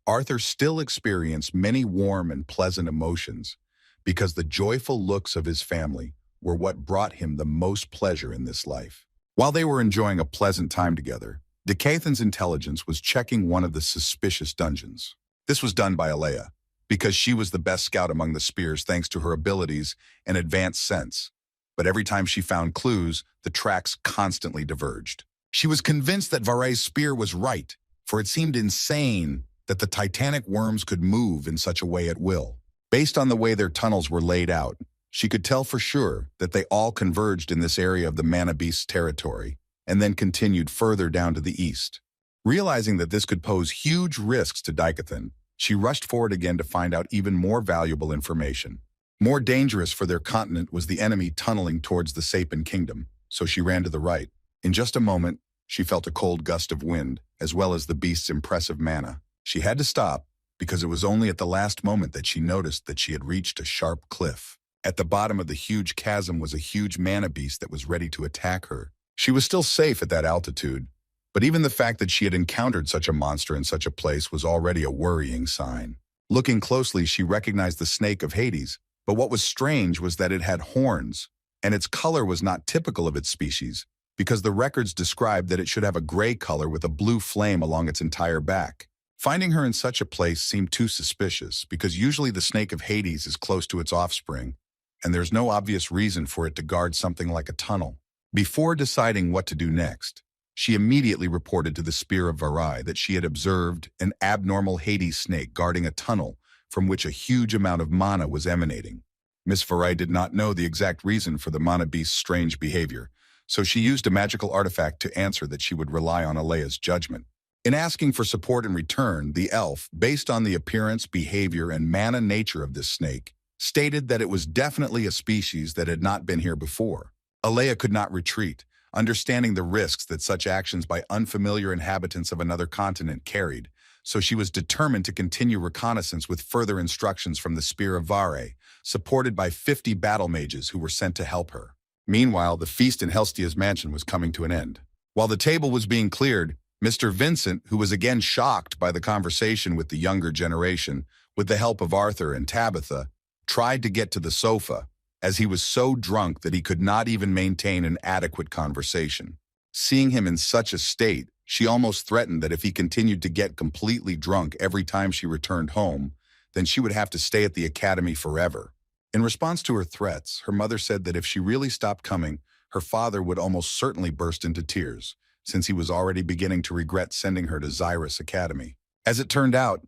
Arthur still experienced many warm and pleasant emotions because the joyful looks of his family were what brought him the most pleasure in this life. While they were enjoying a pleasant time together, Decathan's intelligence was checking one of the suspicious dungeons. This was done by Alea, because she was the best scout among the spears thanks to her abilities and advanced sense. But every time she found clues, the tracks constantly diverged. She was convinced that Varay's spear was right, for it seemed insane that the titanic worms could move in such a way at will. Based on the way their tunnels were laid out, she could tell for sure that they all converged in this area of the mana beast's territory, and then continued further down to the east. Realizing that this could pose huge risks to Decathan, she rushed forward again to find out even more valuable information. More dangerous for their continent was the enemy tunneling towards the Sapen kingdom, so she ran to the right. In just a moment, she felt a cold gust of wind, as well as the beast's impressive mana. She had to stop, because it was only at the last moment that she noticed that she had reached a sharp cliff. At the bottom of the huge chasm was a huge mana beast that was ready to attack her. She was still safe at that altitude, but even the fact that she had encountered such a monster in such a place was already a worrying sign. Looking closely, she recognized the snake of Hades, but what was strange was that it had horns, and its color was not typical of its species, because the records described that it should have a gray color with a blue flame along its entire back. Finding her in such a place seemed too suspicious, because usually the snake of Hades is close to its offspring, and there's no obvious reason for it to guard something like a tunnel. Before deciding what to do next, she immediately reported to the Spear of Varai that she had observed an abnormal Hades snake guarding a tunnel from which a huge amount of mana was emanating. Miss Varai did not know the exact reason for the mana beast's strange behavior, so she used a magical artifact to answer that she would rely on Alea's judgment. In asking for support in return, the elf, based on the appearance, behavior, and mana nature of this snake, stated that it was definitely a species that had not been here before. Alea could not retreat, understanding the risks that such actions by unfamiliar inhabitants of another continent carried, so she was determined to continue reconnaissance with further instructions from the Spear of Vare, supported by 50 battle mages who were sent to help her. Meanwhile, the feast in Helstia's mansion was coming to an end. While the table was being cleared, Mr. Vincent, who was again shocked by the conversation with the younger generation, with the help of Arthur and Tabitha, tried to get to the sofa, as he was so drunk that he could not even maintain an adequate conversation. Seeing him in such a state, she almost threatened that if he continued to get completely drunk every time she returned home, then she would have to stay at the academy forever. In response to her threats, her mother said that if she really stopped coming, her father would almost certainly burst into tears, since he was already beginning to regret sending her to Zyrus Academy. As it turned out,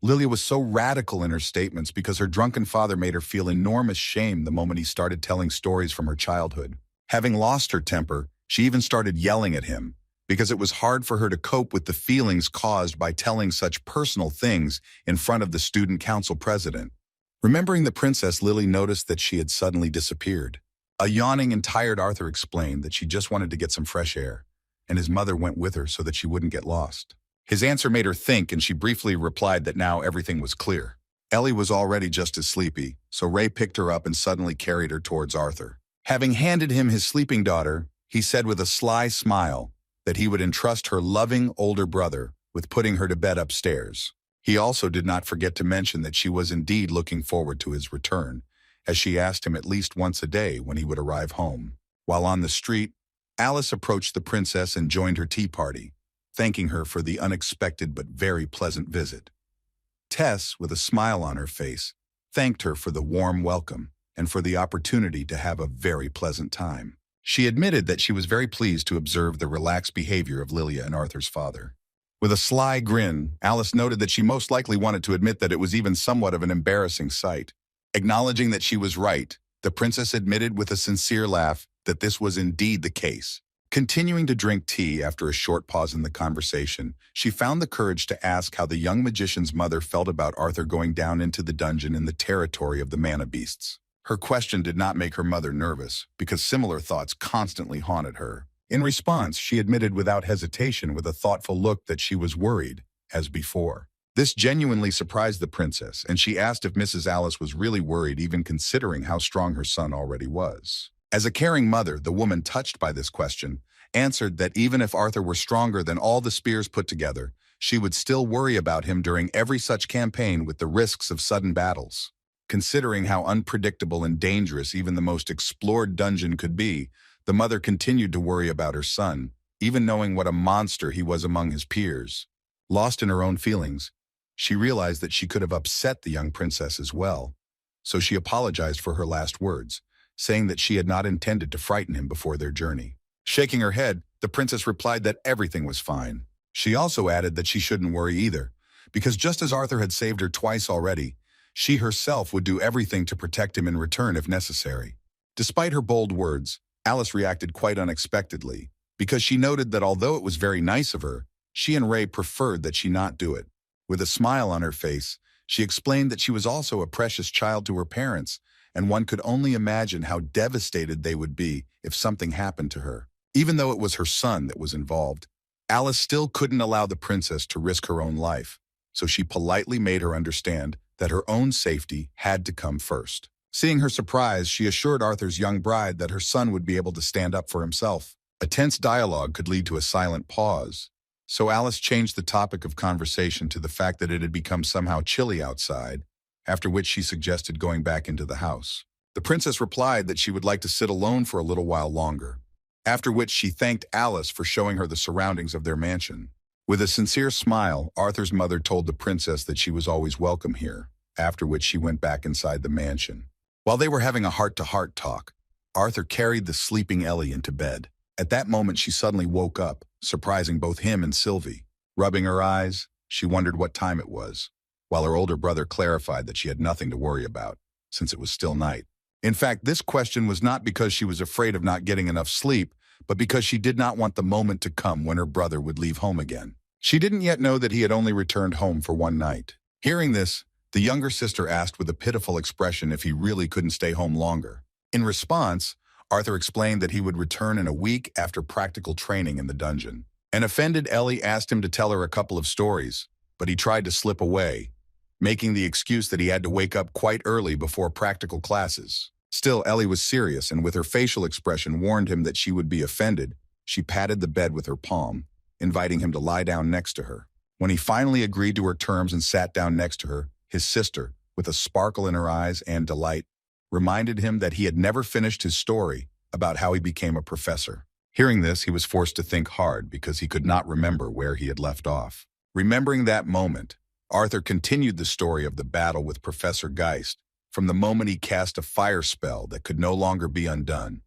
Lilia was so radical in her statements because her drunken father made her feel enormous shame the moment he started telling stories from her childhood. Having lost her temper, she even started yelling at him, because it was hard for her to cope with the feelings caused by telling such personal things in front of the student council president. Remembering the princess, Lily noticed that she had suddenly disappeared. A yawning and tired Arthur explained that she just wanted to get some fresh air, and his mother went with her so that she wouldn't get lost. His answer made her think, and she briefly replied that now everything was clear. Ellie was already just as sleepy, so Ray picked her up and suddenly carried her towards Arthur. Having handed him his sleeping daughter, he said with a sly smile that he would entrust her loving older brother with putting her to bed upstairs. He also did not forget to mention that she was indeed looking forward to his return, as she asked him at least once a day when he would arrive home. While on the street, Alice approached the princess and joined her tea party, thanking her for the unexpected but very pleasant visit. Tess, with a smile on her face, thanked her for the warm welcome and for the opportunity to have a very pleasant time. She admitted that she was very pleased to observe the relaxed behavior of Lilia and Arthur's father. With a sly grin, Alice noted that she most likely wanted to admit that it was even somewhat of an embarrassing sight. Acknowledging that she was right, the princess admitted with a sincere laugh that this was indeed the case. Continuing to drink tea after a short pause in the conversation, she found the courage to ask how the young magician's mother felt about Arthur going down into the dungeon in the territory of the mana beasts. Her question did not make her mother nervous, because similar thoughts constantly haunted her. In response, she admitted without hesitation with a thoughtful look that she was worried, as before. This genuinely surprised the princess, and she asked if Mrs. Alice was really worried, even considering how strong her son already was. As a caring mother, the woman, touched by this question, answered that even if Arthur were stronger than all the spears put together, she would still worry about him during every such campaign with the risks of sudden battles. Considering how unpredictable and dangerous even the most explored dungeon could be, the mother continued to worry about her son, even knowing what a monster he was among his peers. Lost in her own feelings, she realized that she could have upset the young princess as well, so she apologized for her last words, saying that she had not intended to frighten him before their journey. Shaking her head, the princess replied that everything was fine. She also added that she shouldn't worry either, because just as Arthur had saved her twice already, she herself would do everything to protect him in return if necessary. Despite her bold words, Alice reacted quite unexpectedly, because she noted that although it was very nice of her, she and Ray preferred that she not do it. With a smile on her face, she explained that she was also a precious child to her parents, and one could only imagine how devastated they would be if something happened to her. Even though it was her son that was involved, Alice still couldn't allow the princess to risk her own life, so she politely made her understand that her own safety had to come first. Seeing her surprise, she assured Arthur's young bride that her son would be able to stand up for himself. A tense dialogue could lead to a silent pause, so Alice changed the topic of conversation to the fact that it had become somehow chilly outside, after which she suggested going back into the house. The princess replied that she would like to sit alone for a little while longer, after which she thanked Alice for showing her the surroundings of their mansion. With a sincere smile, Arthur's mother told the princess that she was always welcome here, after which she went back inside the mansion. While they were having a heart-to-heart talk, Arthur carried the sleeping Ellie into bed. At that moment, she suddenly woke up, surprising both him and Sylvie. Rubbing her eyes, she wondered what time it was, while her older brother clarified that she had nothing to worry about, since it was still night. In fact, this question was not because she was afraid of not getting enough sleep, but because she did not want the moment to come when her brother would leave home again. She didn't yet know that he had only returned home for one night. Hearing this, the younger sister asked with a pitiful expression if he really couldn't stay home longer. In response, Arthur explained that he would return in a week after practical training in the dungeon. An offended Ellie asked him to tell her a couple of stories, but he tried to slip away, making the excuse that he had to wake up quite early before practical classes. Still, Ellie was serious, and with her facial expression warned him that she would be offended. She patted the bed with her palm, inviting him to lie down next to her. When he finally agreed to her terms and sat down next to her, his sister, with a sparkle in her eyes and delight, reminded him that he had never finished his story about how he became a professor. Hearing this, he was forced to think hard because he could not remember where he had left off. Remembering that moment, Arthur continued the story of the battle with Professor Geist from the moment he cast a fire spell that could no longer be undone.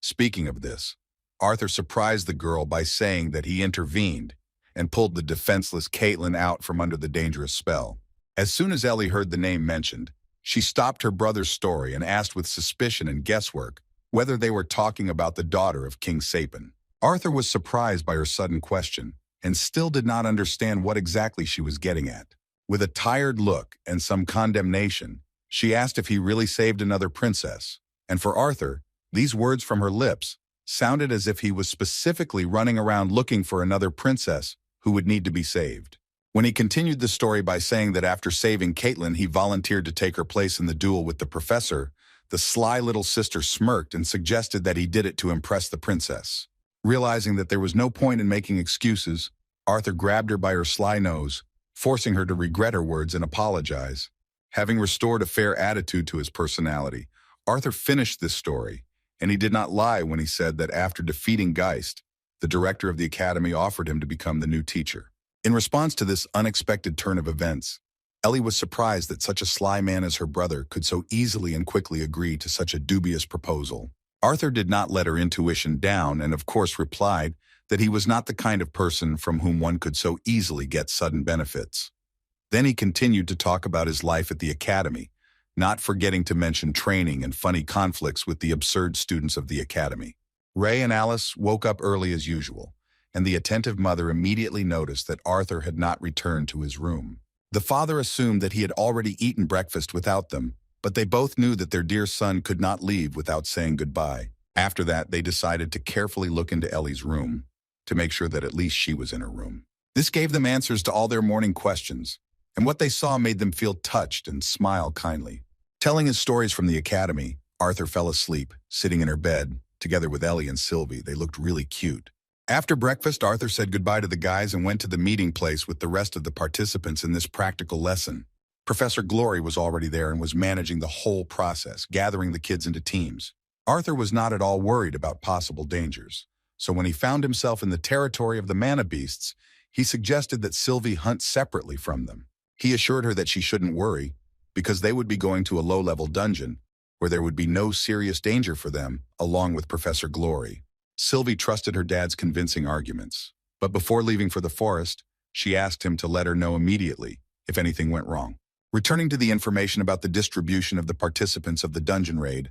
Speaking of this, Arthur surprised the girl by saying that he intervened and pulled the defenseless Caitlin out from under the dangerous spell. As soon as Ellie heard the name mentioned, she stopped her brother's story and asked with suspicion and guesswork whether they were talking about the daughter of King Sapen. Arthur was surprised by her sudden question and still did not understand what exactly she was getting at. With a tired look and some condemnation, she asked if he really saved another princess, and for Arthur, these words from her lips sounded as if he was specifically running around looking for another princess who would need to be saved. When he continued the story by saying that after saving Caitlin, he volunteered to take her place in the duel with the professor, the sly little sister smirked and suggested that he did it to impress the princess. Realizing that there was no point in making excuses, Arthur grabbed her by her sly nose, forcing her to regret her words and apologize. Having restored a fair attitude to his personality, Arthur finished this story, and he did not lie when he said that after defeating Geist, the director of the academy offered him to become the new teacher. In response to this unexpected turn of events, Ellie was surprised that such a sly man as her brother could so easily and quickly agree to such a dubious proposal. Arthur did not let her intuition down and of course replied that he was not the kind of person from whom one could so easily get sudden benefits. Then he continued to talk about his life at the academy, not forgetting to mention training and funny conflicts with the absurd students of the academy. Ray and Alice woke up early as usual, and the attentive mother immediately noticed that Arthur had not returned to his room. The father assumed that he had already eaten breakfast without them, but they both knew that their dear son could not leave without saying goodbye. After that, they decided to carefully look into Ellie's room to make sure that at least she was in her room. This gave them answers to all their morning questions, and what they saw made them feel touched and smile kindly. Telling his stories from the academy, Arthur fell asleep, sitting in her bed, together with Ellie and Sylvie. They looked really cute. After breakfast, Arthur said goodbye to the guys and went to the meeting place with the rest of the participants in this practical lesson. Professor Glory was already there and was managing the whole process, gathering the kids into teams. Arthur was not at all worried about possible dangers, so when he found himself in the territory of the mana beasts, he suggested that Sylvie hunt separately from them. He assured her that she shouldn't worry, because they would be going to a low-level dungeon, where there would be no serious danger for them, along with Professor Glory. Sylvie trusted her dad's convincing arguments, but before leaving for the forest, she asked him to let her know immediately if anything went wrong. Returning to the information about the distribution of the participants of the dungeon raid,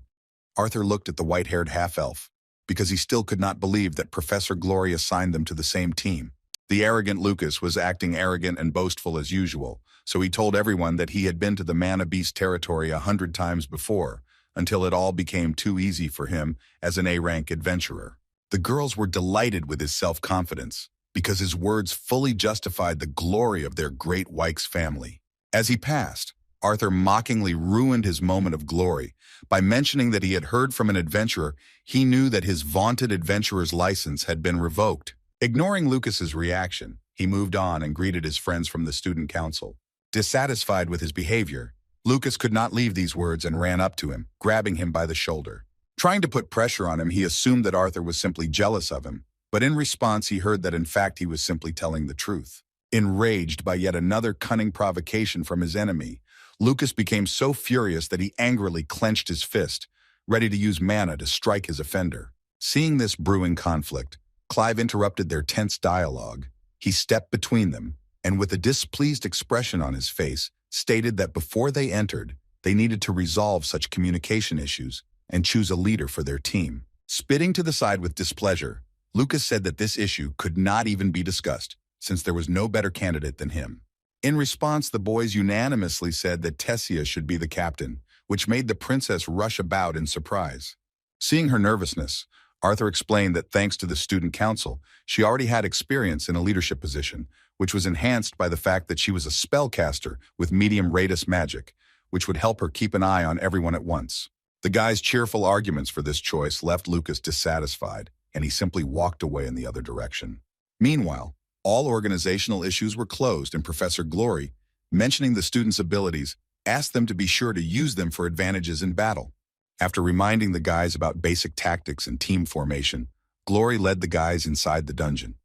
Arthur looked at the white-haired half-elf, because he still could not believe that Professor Glory assigned them to the same team. The arrogant Lucas was acting arrogant and boastful as usual, so he told everyone that he had been to the Mana Beast territory 100 times before, until it all became too easy for him as an A-rank adventurer. The girls were delighted with his self-confidence, because his words fully justified the glory of their great Wykes family. As he passed, Arthur mockingly ruined his moment of glory by mentioning that he had heard from an adventurer he knew that his vaunted adventurer's license had been revoked. Ignoring Lucas's reaction, he moved on and greeted his friends from the student council. Dissatisfied with his behavior, Lucas could not leave these words and ran up to him, grabbing him by the shoulder. Trying to put pressure on him, he assumed that Arthur was simply jealous of him, but in response he heard that in fact he was simply telling the truth. Enraged by yet another cunning provocation from his enemy, Lucas became so furious that he angrily clenched his fist, ready to use mana to strike his offender. Seeing this brewing conflict, Clive interrupted their tense dialogue. He stepped between them, and with a displeased expression on his face, stated that before they entered, they needed to resolve such communication issues and choose a leader for their team. Spitting to the side with displeasure, Lucas said that this issue could not even be discussed, since there was no better candidate than him. In response, the boys unanimously said that Tessia should be the captain, which made the princess rush about in surprise. Seeing her nervousness, Arthur explained that thanks to the student council, she already had experience in a leadership position, which was enhanced by the fact that she was a spellcaster with medium radius magic, which would help her keep an eye on everyone at once. The guys' cheerful arguments for this choice left Lucas dissatisfied, and he simply walked away in the other direction. Meanwhile, all organizational issues were closed, and Professor Glory, mentioning the students' abilities, asked them to be sure to use them for advantages in battle. After reminding the guys about basic tactics and team formation, Glory led the guys inside the dungeon,